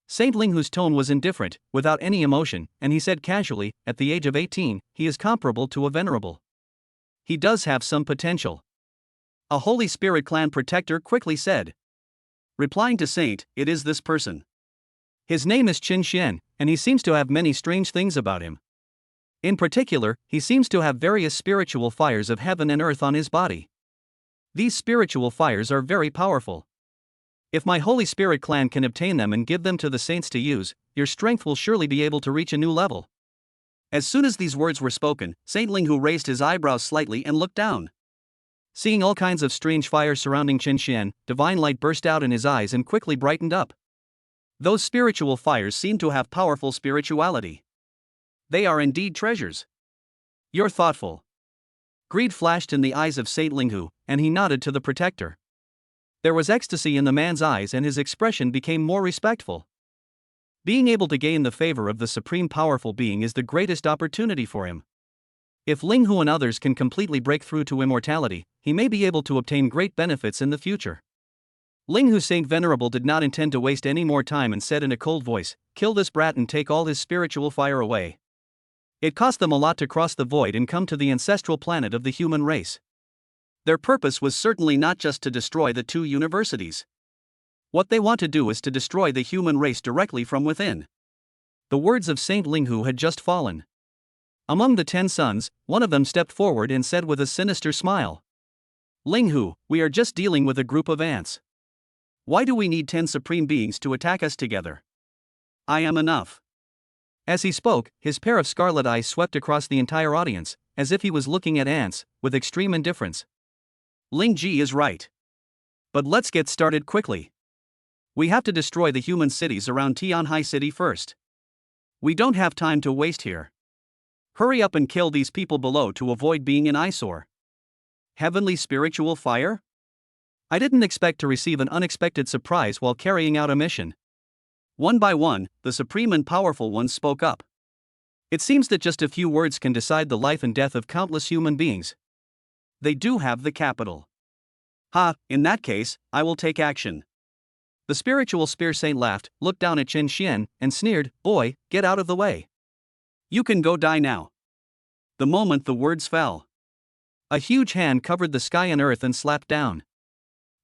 Saint Linghu's tone was indifferent, without any emotion, and he said casually, at the age of 18, he is comparable to a venerable. He does have some potential. A Holy Spirit clan protector quickly said. Replying to Saint, it is this person. His name is Qin Xian, and he seems to have many strange things about him. In particular, he seems to have various spiritual fires of heaven and earth on his body. These spiritual fires are very powerful. If my Holy Spirit clan can obtain them and give them to the saints to use, your strength will surely be able to reach a new level. As soon as these words were spoken, Saint Linghu raised his eyebrows slightly and looked down. Seeing all kinds of strange fires surrounding Qin Xian, divine light burst out in his eyes and quickly brightened up. Those spiritual fires seem to have powerful spirituality. They are indeed treasures. You're thoughtful. Greed flashed in the eyes of Saint Linghu, and he nodded to the protector. There was ecstasy in the man's eyes and his expression became more respectful. Being able to gain the favor of the supreme powerful being is the greatest opportunity for him. If Linghu and others can completely break through to immortality, he may be able to obtain great benefits in the future. Linghu Saint Venerable did not intend to waste any more time and said in a cold voice, kill this brat and take all his spiritual fire away. It cost them a lot to cross the void and come to the ancestral planet of the human race. Their purpose was certainly not just to destroy the 2 universities. What they want to do is to destroy the human race directly from within. The words of Saint Linghu had just fallen. Among the 10 sons, one of them stepped forward and said with a sinister smile, Linghu, we are just dealing with a group of ants. Why do we need 10 supreme beings to attack us together? I am enough. As he spoke, his pair of scarlet eyes swept across the entire audience, as if he was looking at ants, with extreme indifference. Ling Ji is right. But let's get started quickly. We have to destroy the human cities around Tianhai City first. We don't have time to waste here. Hurry up and kill these people below to avoid being an eyesore. Heavenly spiritual fire? I didn't expect to receive an unexpected surprise while carrying out a mission. One by one, the supreme and powerful ones spoke up. It seems that just a few words can decide the life and death of countless human beings. They do have the capital. In that case, I will take action. The spiritual spear saint laughed, looked down at Qin Xian, and sneered, boy, get out of the way. You can go die now. The moment the words fell, a huge hand covered the sky and earth and slapped down.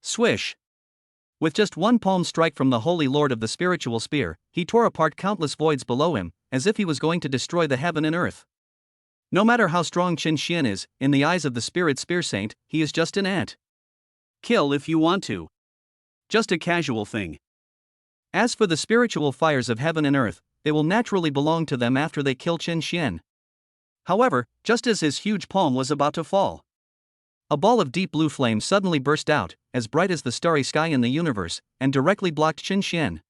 Swish! With just one palm strike from the Holy Lord of the spiritual spear, he tore apart countless voids below him, as if he was going to destroy the heaven and earth. No matter how strong Qin Xian is, in the eyes of the spirit spear saint, he is just an ant. Kill if you want to. Just a casual thing. As for the spiritual fires of heaven and earth, they will naturally belong to them after they kill Qin Xian. However, just as his huge palm was about to fall, a ball of deep blue flame suddenly burst out, as bright as the starry sky in the universe, and directly blocked Qin Xian.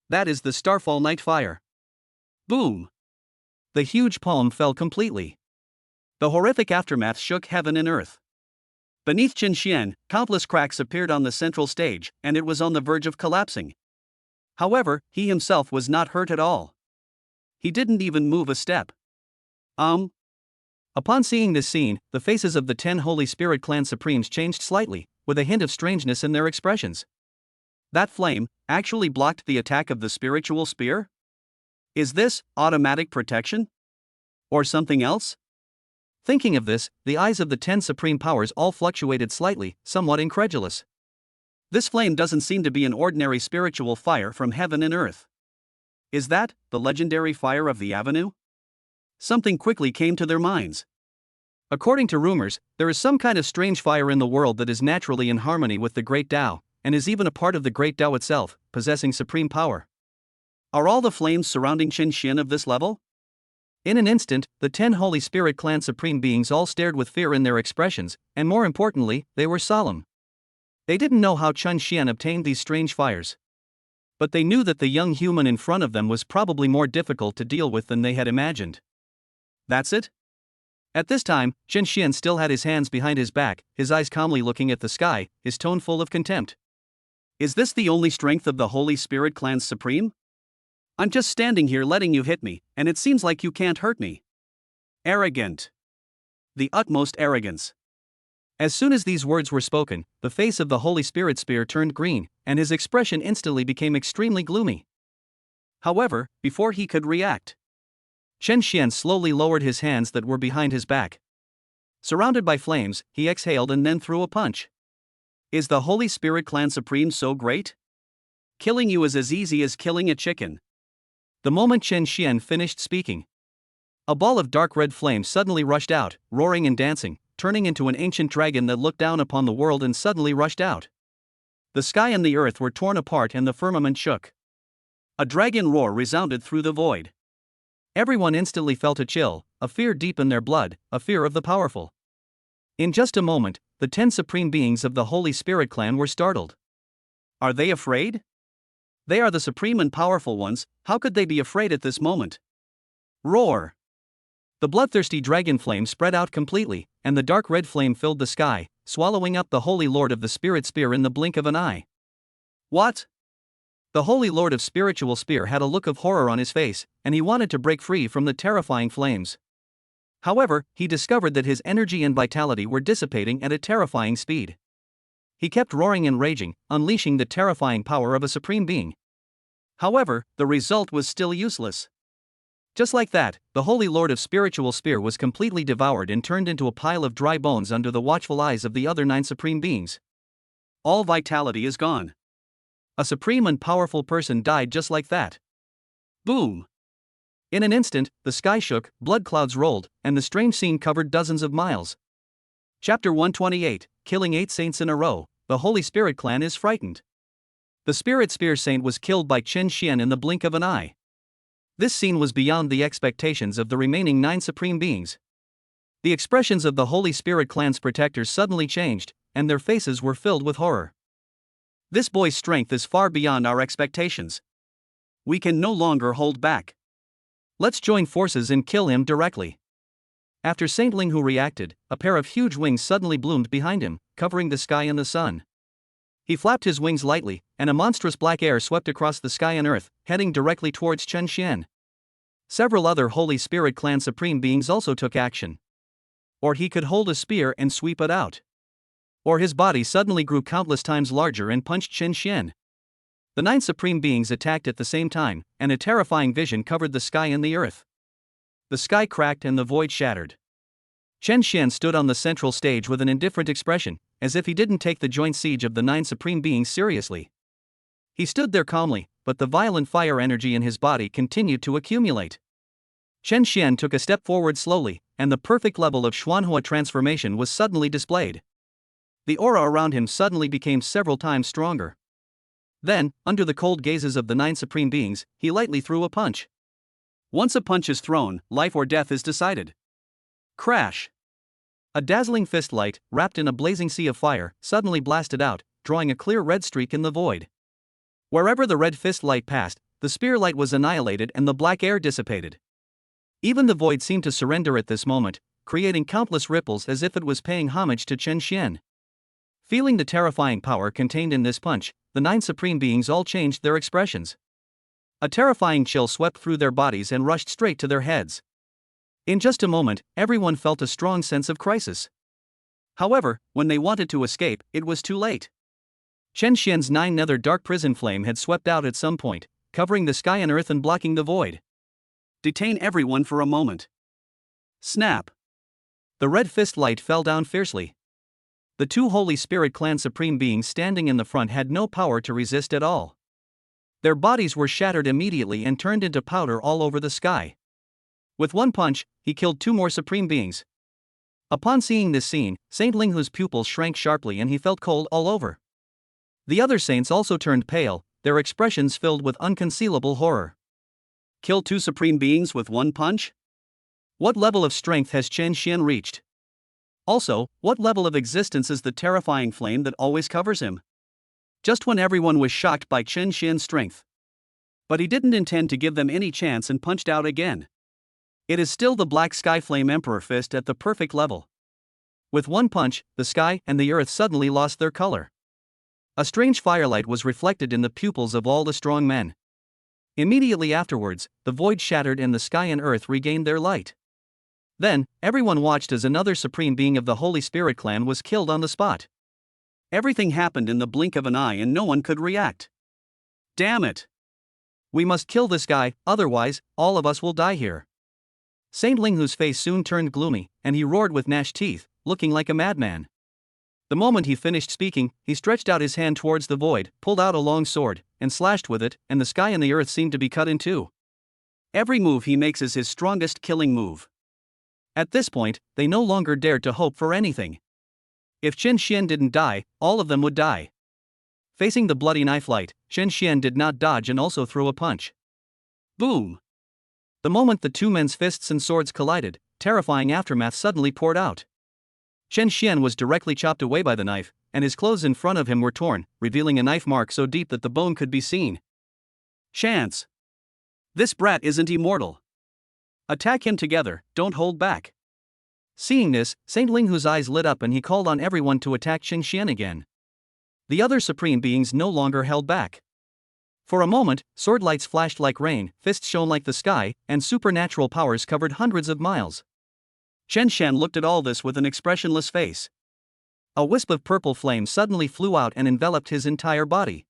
That is the Starfall Night Fire. Boom! The huge palm fell completely. The horrific aftermath shook heaven and earth. Beneath Qin Xian, countless cracks appeared on the central stage, and it was on the verge of collapsing. However, he himself was not hurt at all. He didn't even move a step. Upon seeing this scene, the faces of the 10 Holy Spirit Clan Supremes changed slightly, with a hint of strangeness in their expressions. That flame actually blocked the attack of the spiritual spear? Is this automatic protection? Or something else? Thinking of this, the eyes of the 10 supreme powers all fluctuated slightly, somewhat incredulous. This flame doesn't seem to be an ordinary spiritual fire from heaven and earth. Is that the legendary fire of the Avenue? Something quickly came to their minds. According to rumors, there is some kind of strange fire in the world that is naturally in harmony with the Great Tao, and is even a part of the Great Tao itself, possessing supreme power. Are all the flames surrounding Qin Xian of this level? In an instant, the 10 Holy Spirit Clan Supreme Beings all stared with fear in their expressions, and more importantly, they were solemn. They didn't know how Qin Xian obtained these strange fires. But they knew that the young human in front of them was probably more difficult to deal with than they had imagined. That's it? At this time, Qin Xian still had his hands behind his back, his eyes calmly looking at the sky, his tone full of contempt. Is this the only strength of the Holy Spirit Clan's Supreme? I'm just standing here letting you hit me, and it seems like you can't hurt me. Arrogant. The utmost arrogance. As soon as these words were spoken, the face of the Holy Spirit Spear turned green, and his expression instantly became extremely gloomy. However, before he could react, Qin Xian slowly lowered his hands that were behind his back. Surrounded by flames, he exhaled and then threw a punch. Is the Holy Spirit Clan Supreme so great? Killing you is as easy as killing a chicken. The moment Qin Xian finished speaking, a ball of dark red flame suddenly rushed out, roaring and dancing, turning into an ancient dragon that looked down upon the world and suddenly rushed out. The sky and the earth were torn apart and the firmament shook. A dragon roar resounded through the void. Everyone instantly felt a chill, a fear deep in their blood, a fear of the powerful. In just a moment, the 10 supreme beings of the Holy Spirit Clan were startled. Are they afraid? They are the supreme and powerful ones, how could they be afraid at this moment? Roar! The bloodthirsty dragon flame spread out completely, and the dark red flame filled the sky, swallowing up the Holy Lord of the Spirit Spear in the blink of an eye. What? The Holy Lord of Spiritual Spear had a look of horror on his face, and he wanted to break free from the terrifying flames. However, he discovered that his energy and vitality were dissipating at a terrifying speed. He kept roaring and raging, unleashing the terrifying power of a supreme being. However, the result was still useless. Just like that, the Holy Lord of Spiritual Spear was completely devoured and turned into a pile of dry bones under the watchful eyes of the other 9 supreme beings. All vitality is gone. A supreme and powerful person died just like that. Boom! In an instant, the sky shook, blood clouds rolled, and the strange scene covered dozens of miles. Chapter 128, Killing 8 Saints in a Row, the Holy Spirit Clan is frightened. The Spirit Spear Saint was killed by Qin Xian in the blink of an eye. This scene was beyond the expectations of the remaining 9 supreme beings. The expressions of the Holy Spirit Clan's protectors suddenly changed, and their faces were filled with horror. This boy's strength is far beyond our expectations. We can no longer hold back. Let's join forces and kill him directly. After Saint Ling Hu reacted, a pair of huge wings suddenly bloomed behind him, covering the sky and the sun. He flapped his wings lightly, and a monstrous black air swept across the sky and earth, heading directly towards Qin Xian. Several other Holy Spirit Clan Supreme Beings also took action. Or he could hold a spear and sweep it out. Or his body suddenly grew countless times larger and punched Qin Xian. The 9 supreme beings attacked at the same time, and a terrifying vision covered the sky and the earth. The sky cracked and the void shattered. Qin Xian stood on the central stage with an indifferent expression, as if he didn't take the joint siege of the 9 supreme beings seriously. He stood there calmly, but the violent fire energy in his body continued to accumulate. Qin Xian took a step forward slowly, and the perfect level of Xuanhua transformation was suddenly displayed. The aura around him suddenly became several times stronger. Then, under the cold gazes of the 9 supreme beings, he lightly threw a punch. Once a punch is thrown, life or death is decided. Crash! A dazzling fist light, wrapped in a blazing sea of fire, suddenly blasted out, drawing a clear red streak in the void. Wherever the red fist light passed, the spear light was annihilated and the black air dissipated. Even the void seemed to surrender at this moment, creating countless ripples as if it was paying homage to Qin Xian. Feeling the terrifying power contained in this punch, the 9 supreme beings all changed their expressions. A terrifying chill swept through their bodies and rushed straight to their heads. In just a moment, everyone felt a strong sense of crisis. However, when they wanted to escape, it was too late. Chen Xian's 9 nether dark prison flame had swept out at some point, covering the sky and earth and blocking the void. Detain everyone for a moment. Snap. The red fist light fell down fiercely. The 2 Holy Spirit clan supreme beings standing in the front had no power to resist at all. Their bodies were shattered immediately and turned into powder all over the sky. With one punch, he killed 2 more supreme beings. Upon seeing this scene, Saint Linghu's pupils shrank sharply and he felt cold all over. The other saints also turned pale, their expressions filled with unconcealable horror. Kill 2 supreme beings with one punch? What level of strength has Chen Xian reached? Also, what level of existence is the terrifying flame that always covers him? Just when everyone was shocked by Chen Xian's strength. But he didn't intend to give them any chance and punched out again. It is still the Black Sky Flame Emperor Fist at the perfect level. With one punch, the sky and the earth suddenly lost their color. A strange firelight was reflected in the pupils of all the strong men. Immediately afterwards, the void shattered and the sky and earth regained their light. Then, everyone watched as another supreme being of the Holy Spirit clan was killed on the spot. Everything happened in the blink of an eye and no one could react. Damn it! We must kill this guy, otherwise, all of us will die here. Saint Linghu's face soon turned gloomy, and he roared with gnashed teeth, looking like a madman. The moment he finished speaking, he stretched out his hand towards the void, pulled out a long sword, and slashed with it, and the sky and the earth seemed to be cut in two. Every move he makes is his strongest killing move. At this point, they no longer dared to hope for anything. If Chen Xian didn't die, all of them would die. Facing the bloody knife light, Chen Xian did not dodge and also threw a punch. Boom! The moment the 2 men's fists and swords collided, terrifying aftermath suddenly poured out. Chen Xian was directly chopped away by the knife, and his clothes in front of him were torn, revealing a knife mark so deep that the bone could be seen. Chance! This brat isn't immortal. Attack him together, don't hold back. Seeing this, Saint Linghu's eyes lit up and he called on everyone to attack Chen Xian again. The other supreme beings no longer held back. For a moment, sword lights flashed like rain, fists shone like the sky, and supernatural powers covered hundreds of miles. Chen Xian looked at all this with an expressionless face. A wisp of purple flame suddenly flew out and enveloped his entire body.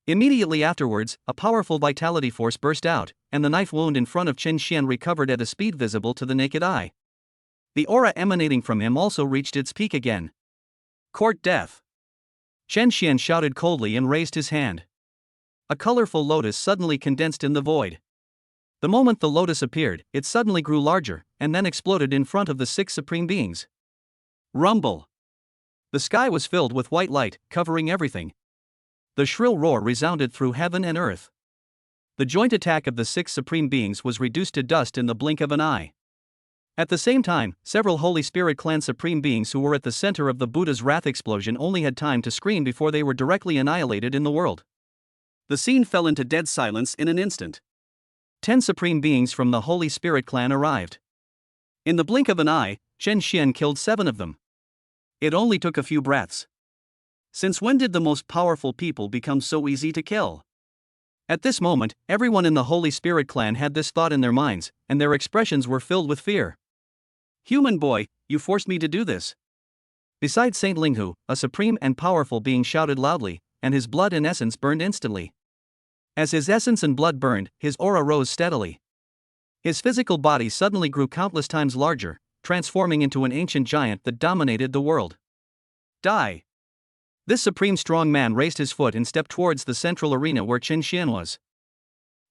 Immediately afterwards, a powerful vitality force burst out, and the knife wound in front of Chen Xian recovered at a speed visible to the naked eye. The aura emanating from him also reached its peak again. Court death! Chen Xian shouted coldly and raised his hand. A colorful lotus suddenly condensed in the void. The moment the lotus appeared, it suddenly grew larger, and then exploded in front of the 6 supreme beings. Rumble! The sky was filled with white light, covering everything. The shrill roar resounded through heaven and earth. The joint attack of the 6 supreme beings was reduced to dust in the blink of an eye. At the same time, several Holy Spirit clan supreme beings who were at the center of the Buddha's wrath explosion only had time to scream before they were directly annihilated in the world. The scene fell into dead silence in an instant. 10 supreme beings from the Holy Spirit clan arrived. In the blink of an eye, Chen Xian killed 7 of them. It only took a few breaths. Since when did the most powerful people become so easy to kill? At this moment, everyone in the Holy Spirit clan had this thought in their minds, and their expressions were filled with fear. Human boy, you forced me to do this. Beside Saint Linghu, a supreme and powerful being shouted loudly, and his blood and essence burned instantly. As his essence and blood burned, his aura rose steadily. His physical body suddenly grew countless times larger, transforming into an ancient giant that dominated the world. Die! This supreme strong man raised his foot and stepped towards the central arena where Chen Xian was.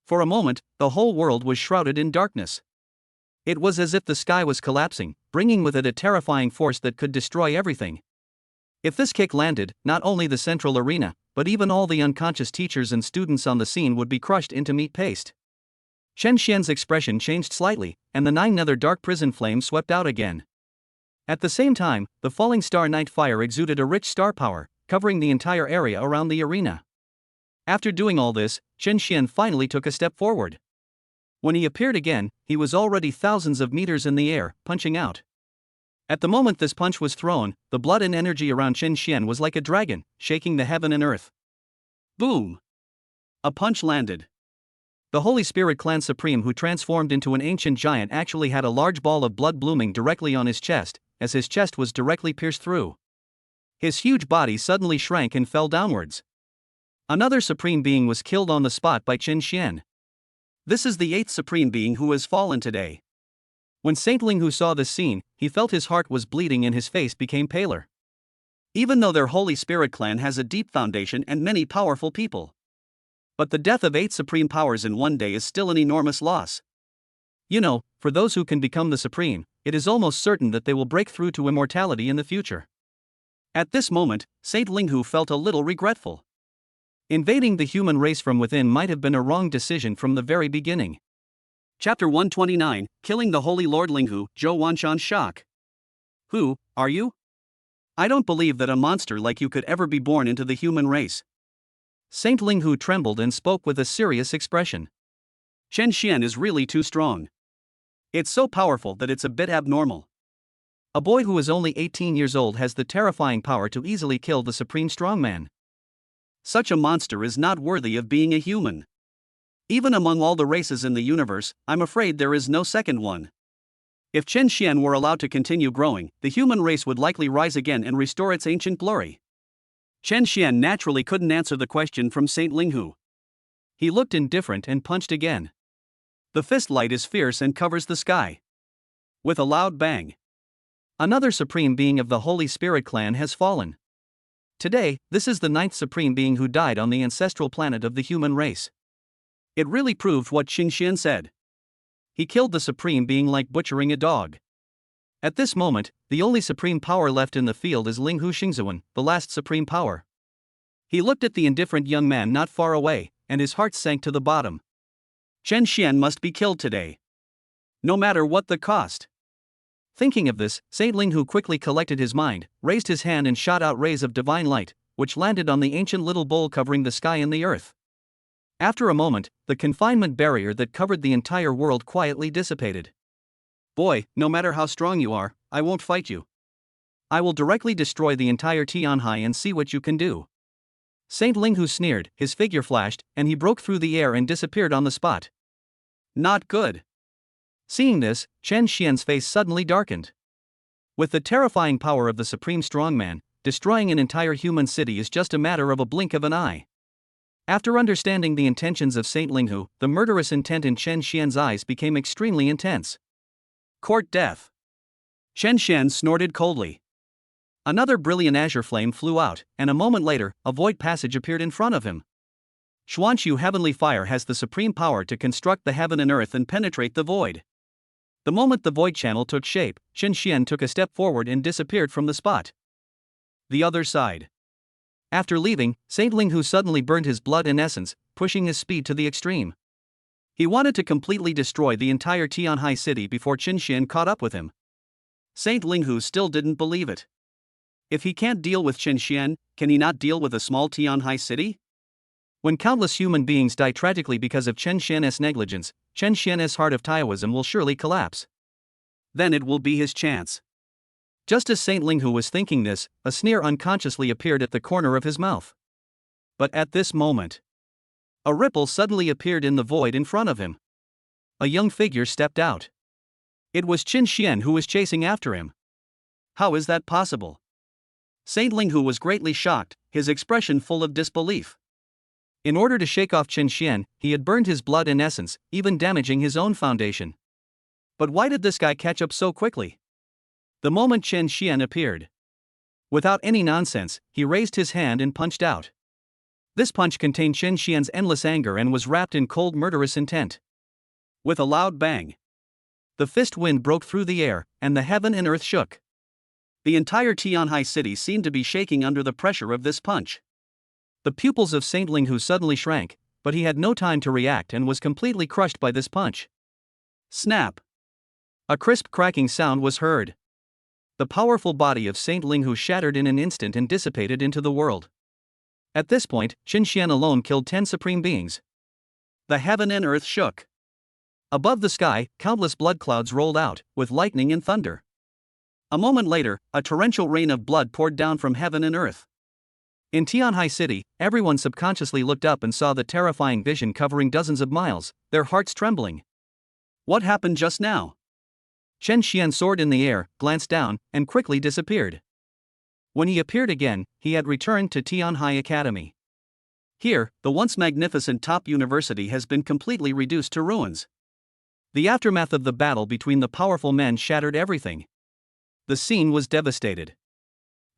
For a moment, the whole world was shrouded in darkness. It was as if the sky was collapsing, bringing with it a terrifying force that could destroy everything. If this kick landed, not only the central arena, but even all the unconscious teachers and students on the scene would be crushed into meat paste. Chen Xian's expression changed slightly, and the 9 nether dark prison flames swept out again. At the same time, the falling star night fire exuded a rich star power, covering the entire area around the arena. After doing all this, Chen Xian finally took a step forward. When he appeared again, he was already thousands of meters in the air, punching out. At the moment this punch was thrown, the blood and energy around Chen Xian was like a dragon, shaking the heaven and earth. Boom! A punch landed. The Holy Spirit Clan Supreme, who transformed into an ancient giant, actually had a large ball of blood blooming directly on his chest, as his chest was directly pierced through. His huge body suddenly shrank and fell downwards. Another Supreme Being was killed on the spot by Qin Xian. This is the 8th Supreme Being who has fallen today. When Saint Linghu saw this scene, he felt his heart was bleeding and his face became paler. Even though their Holy Spirit Clan has a deep foundation and many powerful people. But the death of 8 supreme powers in one day is still an enormous loss. You know, for those who can become the Supreme, it is almost certain that they will break through to immortality in the future. At this moment, Saint Linghu felt a little regretful. Invading the human race from within might have been a wrong decision from the very beginning. Chapter 129, Killing the Holy Lord Linghu, Zhou Wanshan shock. Who are you? I don't believe that a monster like you could ever be born into the human race. Saint Linghu trembled and spoke with a serious expression. Chen Xian is really too strong. It's so powerful that it's a bit abnormal. A boy who is only 18 years old has the terrifying power to easily kill the supreme strongman. Such a monster is not worthy of being a human. Even among all the races in the universe, I'm afraid there is no second one. If Chen Xian were allowed to continue growing, the human race would likely rise again and restore its ancient glory. Chen Xian naturally couldn't answer the question from Saint Linghu. He looked indifferent and punched again. The fist light is fierce and covers the sky. With a loud bang, another Supreme Being of the Holy Spirit Clan has fallen. Today, this is the 9th Supreme Being who died on the ancestral planet of the human race. It really proved what Qin Xian said. He killed the Supreme Being like butchering a dog. At this moment, the only supreme power left in the field is Linghu Xingzuan, the last supreme power. He looked at the indifferent young man not far away, and his heart sank to the bottom. Chen Xian must be killed today. No matter what the cost. Thinking of this, Saint Linghu quickly collected his mind, raised his hand and shot out rays of divine light, which landed on the ancient little bowl covering the sky and the earth. After a moment, the confinement barrier that covered the entire world quietly dissipated. Boy, no matter how strong you are, I won't fight you. I will directly destroy the entire Tianhai and see what you can do. Saint Linghu sneered, his figure flashed, and he broke through the air and disappeared on the spot. Not good. Seeing this, Chen Xian's face suddenly darkened. With the terrifying power of the supreme strongman, destroying an entire human city is just a matter of a blink of an eye. After understanding the intentions of Saint Linghu, the murderous intent in Chen Xian's eyes became extremely intense. Court death. Chen Xian snorted coldly. Another brilliant azure flame flew out, and a moment later, a void passage appeared in front of him. Xuanqiu heavenly fire has the supreme power to construct the heaven and earth and penetrate the void. The moment the void channel took shape, Chen Xian took a step forward and disappeared from the spot. The other side. After leaving, Saint Linghu suddenly burned his blood and essence, pushing his speed to the extreme. He wanted to completely destroy the entire Tianhai city before Qin Xian caught up with him. Saint Linghu still didn't believe it. If he can't deal with Qin Xian, can he not deal with a small Tianhai city? When countless human beings die tragically because of Chen Xian's negligence, Chen Xian's heart of Taoism will surely collapse. Then it will be his chance. Just as Saint Linghu was thinking this, a sneer unconsciously appeared at the corner of his mouth. But at this moment, a ripple suddenly appeared in the void in front of him. A young figure stepped out. It was Qin Xian who was chasing after him. How is that possible? Saint Linghu was greatly shocked, his expression full of disbelief. In order to shake off Qin Xian, he had burned his blood and essence, even damaging his own foundation. But why did this guy catch up so quickly? The moment Chen Xian appeared, without any nonsense, he raised his hand and punched out. This punch contained Chen Xian's endless anger and was wrapped in cold murderous intent. With a loud bang, the fist wind broke through the air, and the heaven and earth shook. The entire Tianhai city seemed to be shaking under the pressure of this punch. The pupils of Saint Linghu suddenly shrank, but he had no time to react and was completely crushed by this punch. Snap! A crisp cracking sound was heard. The powerful body of Saint Linghu shattered in an instant and dissipated into the world. At this point, Qin Xian alone killed 10 supreme beings. The heaven and earth shook. Above the sky, countless blood clouds rolled out, with lightning and thunder. A moment later, a torrential rain of blood poured down from heaven and earth. In Tianhai City, everyone subconsciously looked up and saw the terrifying vision covering dozens of miles, their hearts trembling. What happened just now? Chen Xian soared in the air, glanced down, and quickly disappeared. When he appeared again, he had returned to Tianhai Academy. Here, the once magnificent top university has been completely reduced to ruins. The aftermath of the battle between the powerful men shattered everything. The scene was devastated.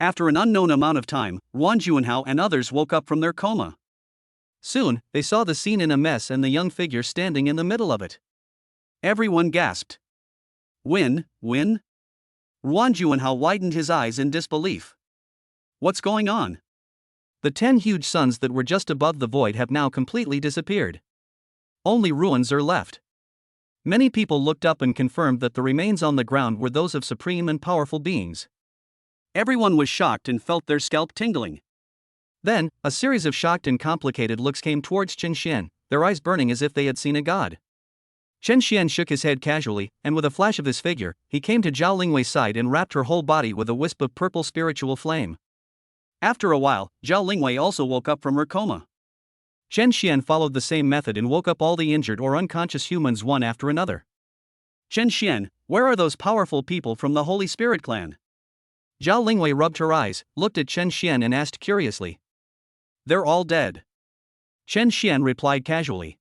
After an unknown amount of time, Ruan Juanhao and others woke up from their coma. Soon, they saw the scene in a mess and the young figure standing in the middle of it. Everyone gasped. Win? Ruan Juanhao widened his eyes in disbelief. What's going on? The 10 huge suns that were just above the void have now completely disappeared. Only ruins are left. Many people looked up and confirmed that the remains on the ground were those of supreme and powerful beings. Everyone was shocked and felt their scalp tingling. Then, a series of shocked and complicated looks came towards Chen Xian, their eyes burning as if they had seen a god. Chen Xian shook his head casually, and with a flash of his figure, he came to Zhao Lingwei's side and wrapped her whole body with a wisp of purple spiritual flame. After a while, Zhao Lingwei also woke up from her coma. Chen Xian followed the same method and woke up all the injured or unconscious humans one after another. Chen Xian, where are those powerful people from the Holy Spirit clan? Zhao Lingwei rubbed her eyes, looked at Chen Xian and asked curiously. They're all dead. Chen Xian replied casually.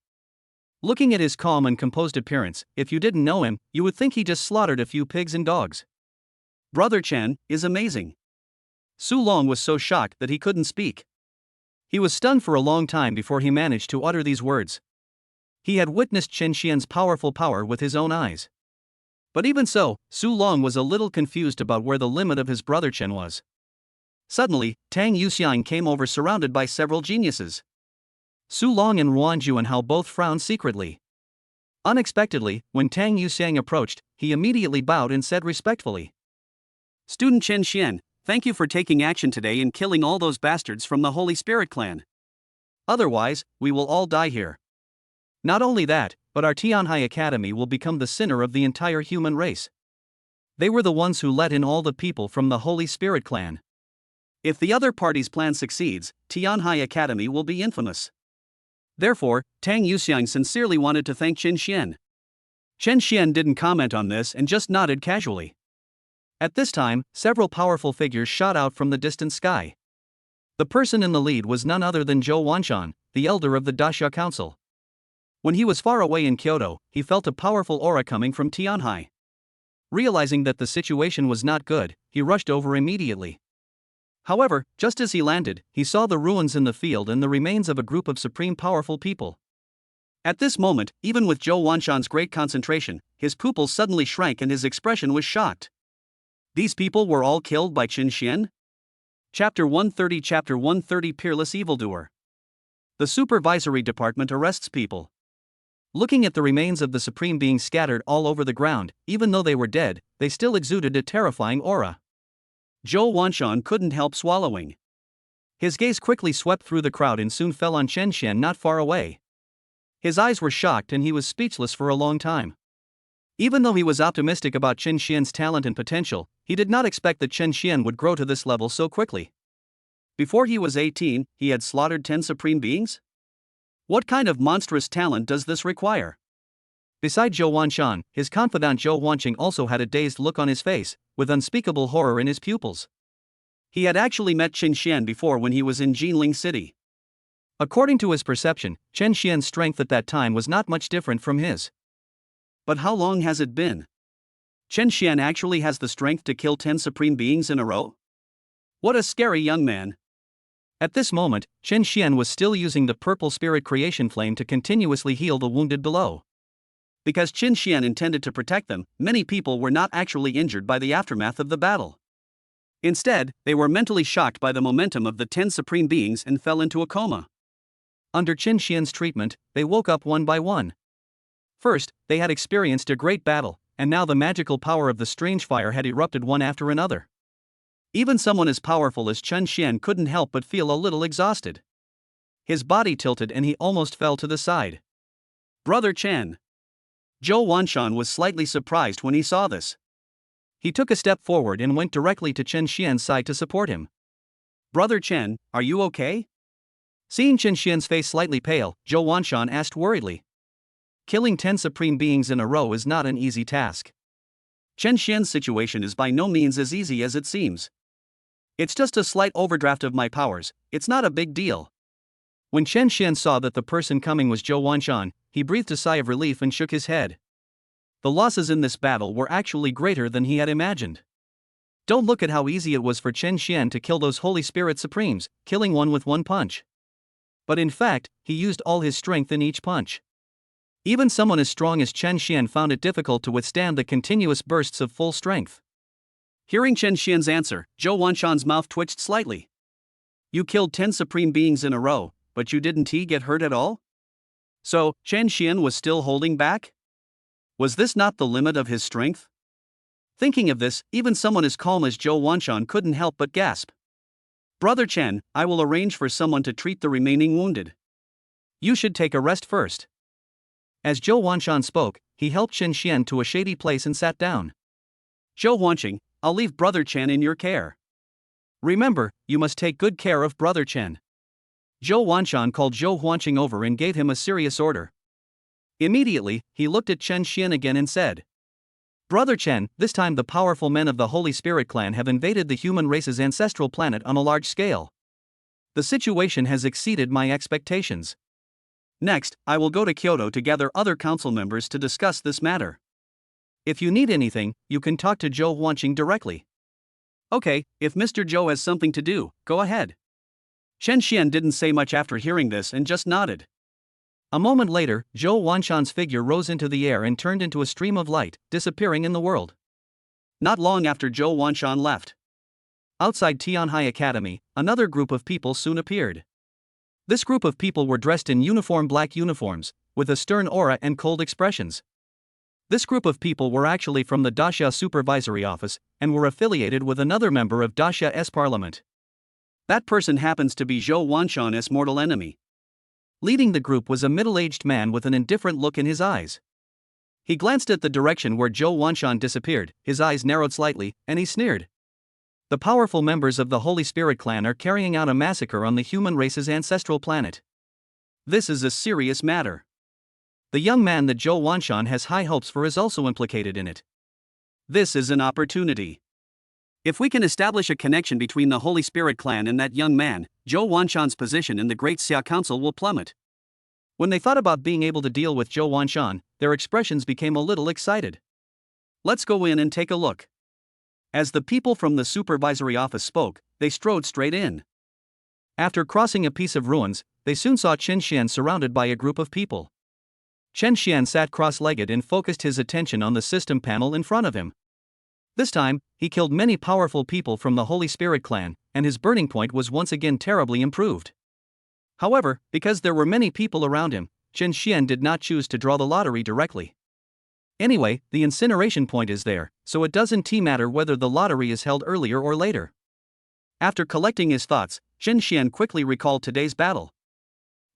Looking at his calm and composed appearance, if you didn't know him, you would think he just slaughtered a few pigs and dogs. Brother Chen is amazing. Su Long was so shocked that he couldn't speak. He was stunned for a long time before he managed to utter these words. He had witnessed Chen Xian's powerful power with his own eyes. But even so, Su Long was a little confused about where the limit of his brother Chen was. Suddenly, Tang Yuxiang came over surrounded by several geniuses. Su Long and Ruan Juanhao both frowned secretly. Unexpectedly, when Tang Yuxiang approached, he immediately bowed and said respectfully. Student Chen Xian, thank you for taking action today and killing all those bastards from the Holy Spirit clan. Otherwise, we will all die here. Not only that, but our Tianhai Academy will become the center of the entire human race. They were the ones who let in all the people from the Holy Spirit clan. If the other party's plan succeeds, Tianhai Academy will be infamous. Therefore, Tang Yuxiang sincerely wanted to thank Chen Xian. Chen Xian didn't comment on this and just nodded casually. At this time, several powerful figures shot out from the distant sky. The person in the lead was none other than Zhou Wanshan, the elder of the Daxia Council. When he was far away in Kyoto, he felt a powerful aura coming from Tianhai. Realizing that the situation was not good, he rushed over immediately. However, just as he landed, he saw the ruins in the field and the remains of a group of supreme powerful people. At this moment, even with Zhou Wanshan's great concentration, his pupils suddenly shrank and his expression was shocked. These people were all killed by Chen Xian? Chapter 130 Peerless Evildoer. The Supervisory Department arrests people. Looking at the remains of the supreme beings scattered all over the ground, even though they were dead, they still exuded a terrifying aura. Zhou Wanshan couldn't help swallowing. His gaze quickly swept through the crowd and soon fell on Chen Xian not far away. His eyes were shocked and he was speechless for a long time. Even though he was optimistic about Chen Xian's talent and potential, he did not expect that Chen Xian would grow to this level so quickly. Before he was 18, he had slaughtered 10 supreme beings? What kind of monstrous talent does this require? Beside Zhou Wanshan, his confidant Zhou Wanqing also had a dazed look on his face, with unspeakable horror in his pupils. He had actually met Chen Xian before when he was in Ginling City. According to his perception, Chen Xian's strength at that time was not much different from his. But how long has it been? Chen Xian actually has the strength to kill 10 supreme beings in a row? What a scary young man. At this moment, Chen Xian was still using the purple spirit creation flame to continuously heal the wounded below. Because Chen Xian intended to protect them, many people were not actually injured by the aftermath of the battle. Instead, they were mentally shocked by the momentum of the 10 supreme beings and fell into a coma. Under Chen Xian's treatment, they woke up one by one. First, they had experienced a great battle, and now the magical power of the strange fire had erupted one after another. Even someone as powerful as Chen Xian couldn't help but feel a little exhausted. His body tilted and he almost fell to the side. Brother Chen. Zhou Wanshan was slightly surprised when he saw this. He took a step forward and went directly to Chen Xian's side to support him. Brother Chen, are you okay? Seeing Chen Xian's face slightly pale, Zhou Wanshan asked worriedly. Killing 10 supreme beings in a row is not an easy task. Chen Xian's situation is by no means as easy as it seems. It's just a slight overdraft of my powers, it's not a big deal. When Chen Xian saw that the person coming was Zhou Wanshan, he breathed a sigh of relief and shook his head. The losses in this battle were actually greater than he had imagined. Don't look at how easy it was for Chen Xian to kill those Holy Spirit Supremes, killing one with one punch. But in fact, he used all his strength in each punch. Even someone as strong as Chen Xian found it difficult to withstand the continuous bursts of full strength. Hearing Chen Xian's answer, Zhou Wanshan's mouth twitched slightly. You killed 10 supreme beings in a row, but you didn't get hurt at all? So, Chen Xian was still holding back? Was this not the limit of his strength? Thinking of this, even someone as calm as Zhou Wanshan couldn't help but gasp. Brother Chen, I will arrange for someone to treat the remaining wounded. You should take a rest first. As Zhou Wanshan spoke, he helped Chen Xian to a shady place and sat down. Zhou Huanqing, I'll leave Brother Chen in your care. Remember, you must take good care of Brother Chen. Zhou Wanshan called Zhou Huanqing over and gave him a serious order. Immediately, he looked at Chen Xian again and said, Brother Chen, this time the powerful men of the Holy Spirit clan have invaded the human race's ancestral planet on a large scale. The situation has exceeded my expectations. Next, I will go to Kyoto to gather other council members to discuss this matter. If you need anything, you can talk to Zhou Huanqing directly. Okay, if Mr. Zhou has something to do, go ahead. Chen Xian didn't say much after hearing this and just nodded. A moment later, Zhou Wanshan's figure rose into the air and turned into a stream of light, disappearing in the world. Not long after Zhou Wanshan left. Outside Tianhai Academy, another group of people soon appeared. This group of people were dressed in uniform black uniforms, with a stern aura and cold expressions. This group of people were actually from the Daxia Supervisory Office, and were affiliated with another member of Daxia's parliament. That person happens to be Zhou Wanshan's mortal enemy. Leading the group was a middle-aged man with an indifferent look in his eyes. He glanced at the direction where Zhou Wanshan disappeared, his eyes narrowed slightly, and he sneered. The powerful members of the Holy Spirit clan are carrying out a massacre on the human race's ancestral planet. This is a serious matter. The young man that Zhou Wanshan has high hopes for is also implicated in it. This is an opportunity. If we can establish a connection between the Holy Spirit clan and that young man, Zhou Wanshan's position in the Great Xia Council will plummet. When they thought about being able to deal with Zhou Wanshan, their expressions became a little excited. Let's go in and take a look. As the people from the supervisory office spoke, they strode straight in. After crossing a piece of ruins, they soon saw Chen Xian surrounded by a group of people. Chen Xian sat cross-legged and focused his attention on the system panel in front of him. This time, he killed many powerful people from the Holy Spirit clan, and his burning point was once again terribly improved. However, because there were many people around him, Chen Xian did not choose to draw the lottery directly. Anyway, the incineration point is there, so it doesn't matter whether the lottery is held earlier or later. After collecting his thoughts, Chen Xian quickly recalled today's battle.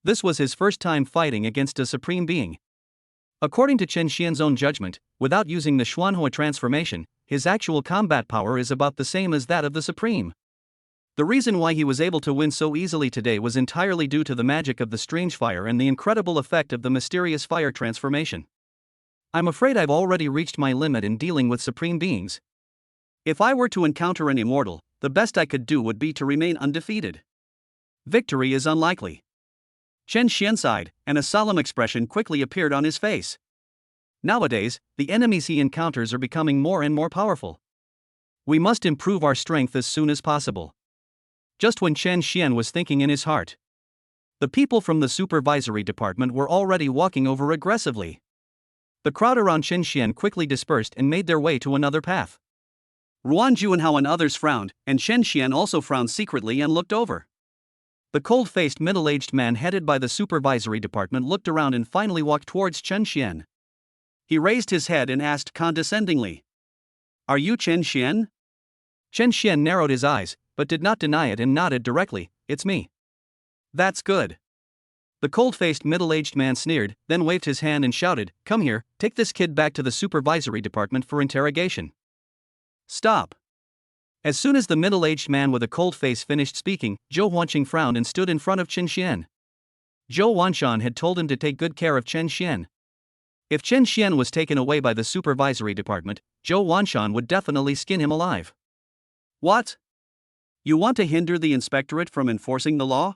This was his first time fighting against a supreme being. According to Chen Xian's own judgment, without using the Xuanhua transformation, his actual combat power is about the same as that of the Supreme. The reason why he was able to win so easily today was entirely due to the magic of the strange fire and the incredible effect of the mysterious fire transformation. I'm afraid I've already reached my limit in dealing with supreme beings. If I were to encounter an immortal, the best I could do would be to remain undefeated. Victory is unlikely. Chen Xian sighed, and a solemn expression quickly appeared on his face. Nowadays, the enemies he encounters are becoming more and more powerful. We must improve our strength as soon as possible. Just when Chen Xian was thinking in his heart, the people from the supervisory department were already walking over aggressively. The crowd around Chen Xian quickly dispersed and made their way to another path. Ruan Juanhao and others frowned, and Chen Xian also frowned secretly and looked over. The cold-faced middle-aged man headed by the supervisory department looked around and finally walked towards Chen Xian. He raised his head and asked condescendingly, "Are you Chen Xian?" Chen Xian narrowed his eyes, but did not deny it and nodded directly, "It's me." "That's good." The cold-faced middle-aged man sneered, then waved his hand and shouted, "Come here, take this kid back to the supervisory department for interrogation." "Stop." As soon as the middle-aged man with a cold face finished speaking, Zhou Huanqing frowned and stood in front of Chen Xian. Zhou Wanshan had told him to take good care of Chen Xian. If Chen Xian was taken away by the supervisory department, Zhou Wanshan would definitely skin him alive. What? You want to hinder the inspectorate from enforcing the law?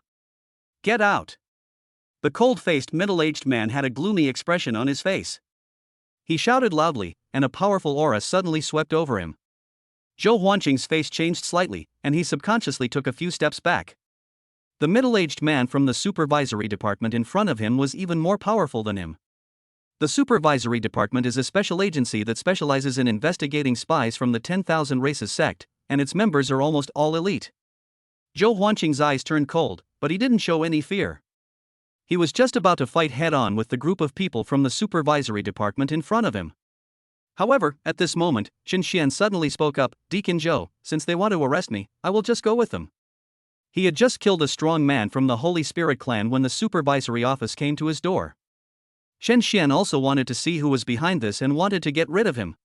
Get out! The cold-faced middle-aged man had a gloomy expression on his face. He shouted loudly, and a powerful aura suddenly swept over him. Zhou Huanqing's face changed slightly, and he subconsciously took a few steps back. The middle-aged man from the supervisory department in front of him was even more powerful than him. The supervisory department is a special agency that specializes in investigating spies from the 10,000 races sect, and its members are almost all elite. Zhou Huanqing's eyes turned cold, but he didn't show any fear. He was just about to fight head-on with the group of people from the supervisory department in front of him. However, at this moment, Chen Xian suddenly spoke up, "Deacon Zhou, since they want to arrest me, I will just go with them." He had just killed a strong man from the Holy Spirit clan when the supervisory office came to his door. Chen Xian also wanted to see who was behind this and wanted to get rid of him.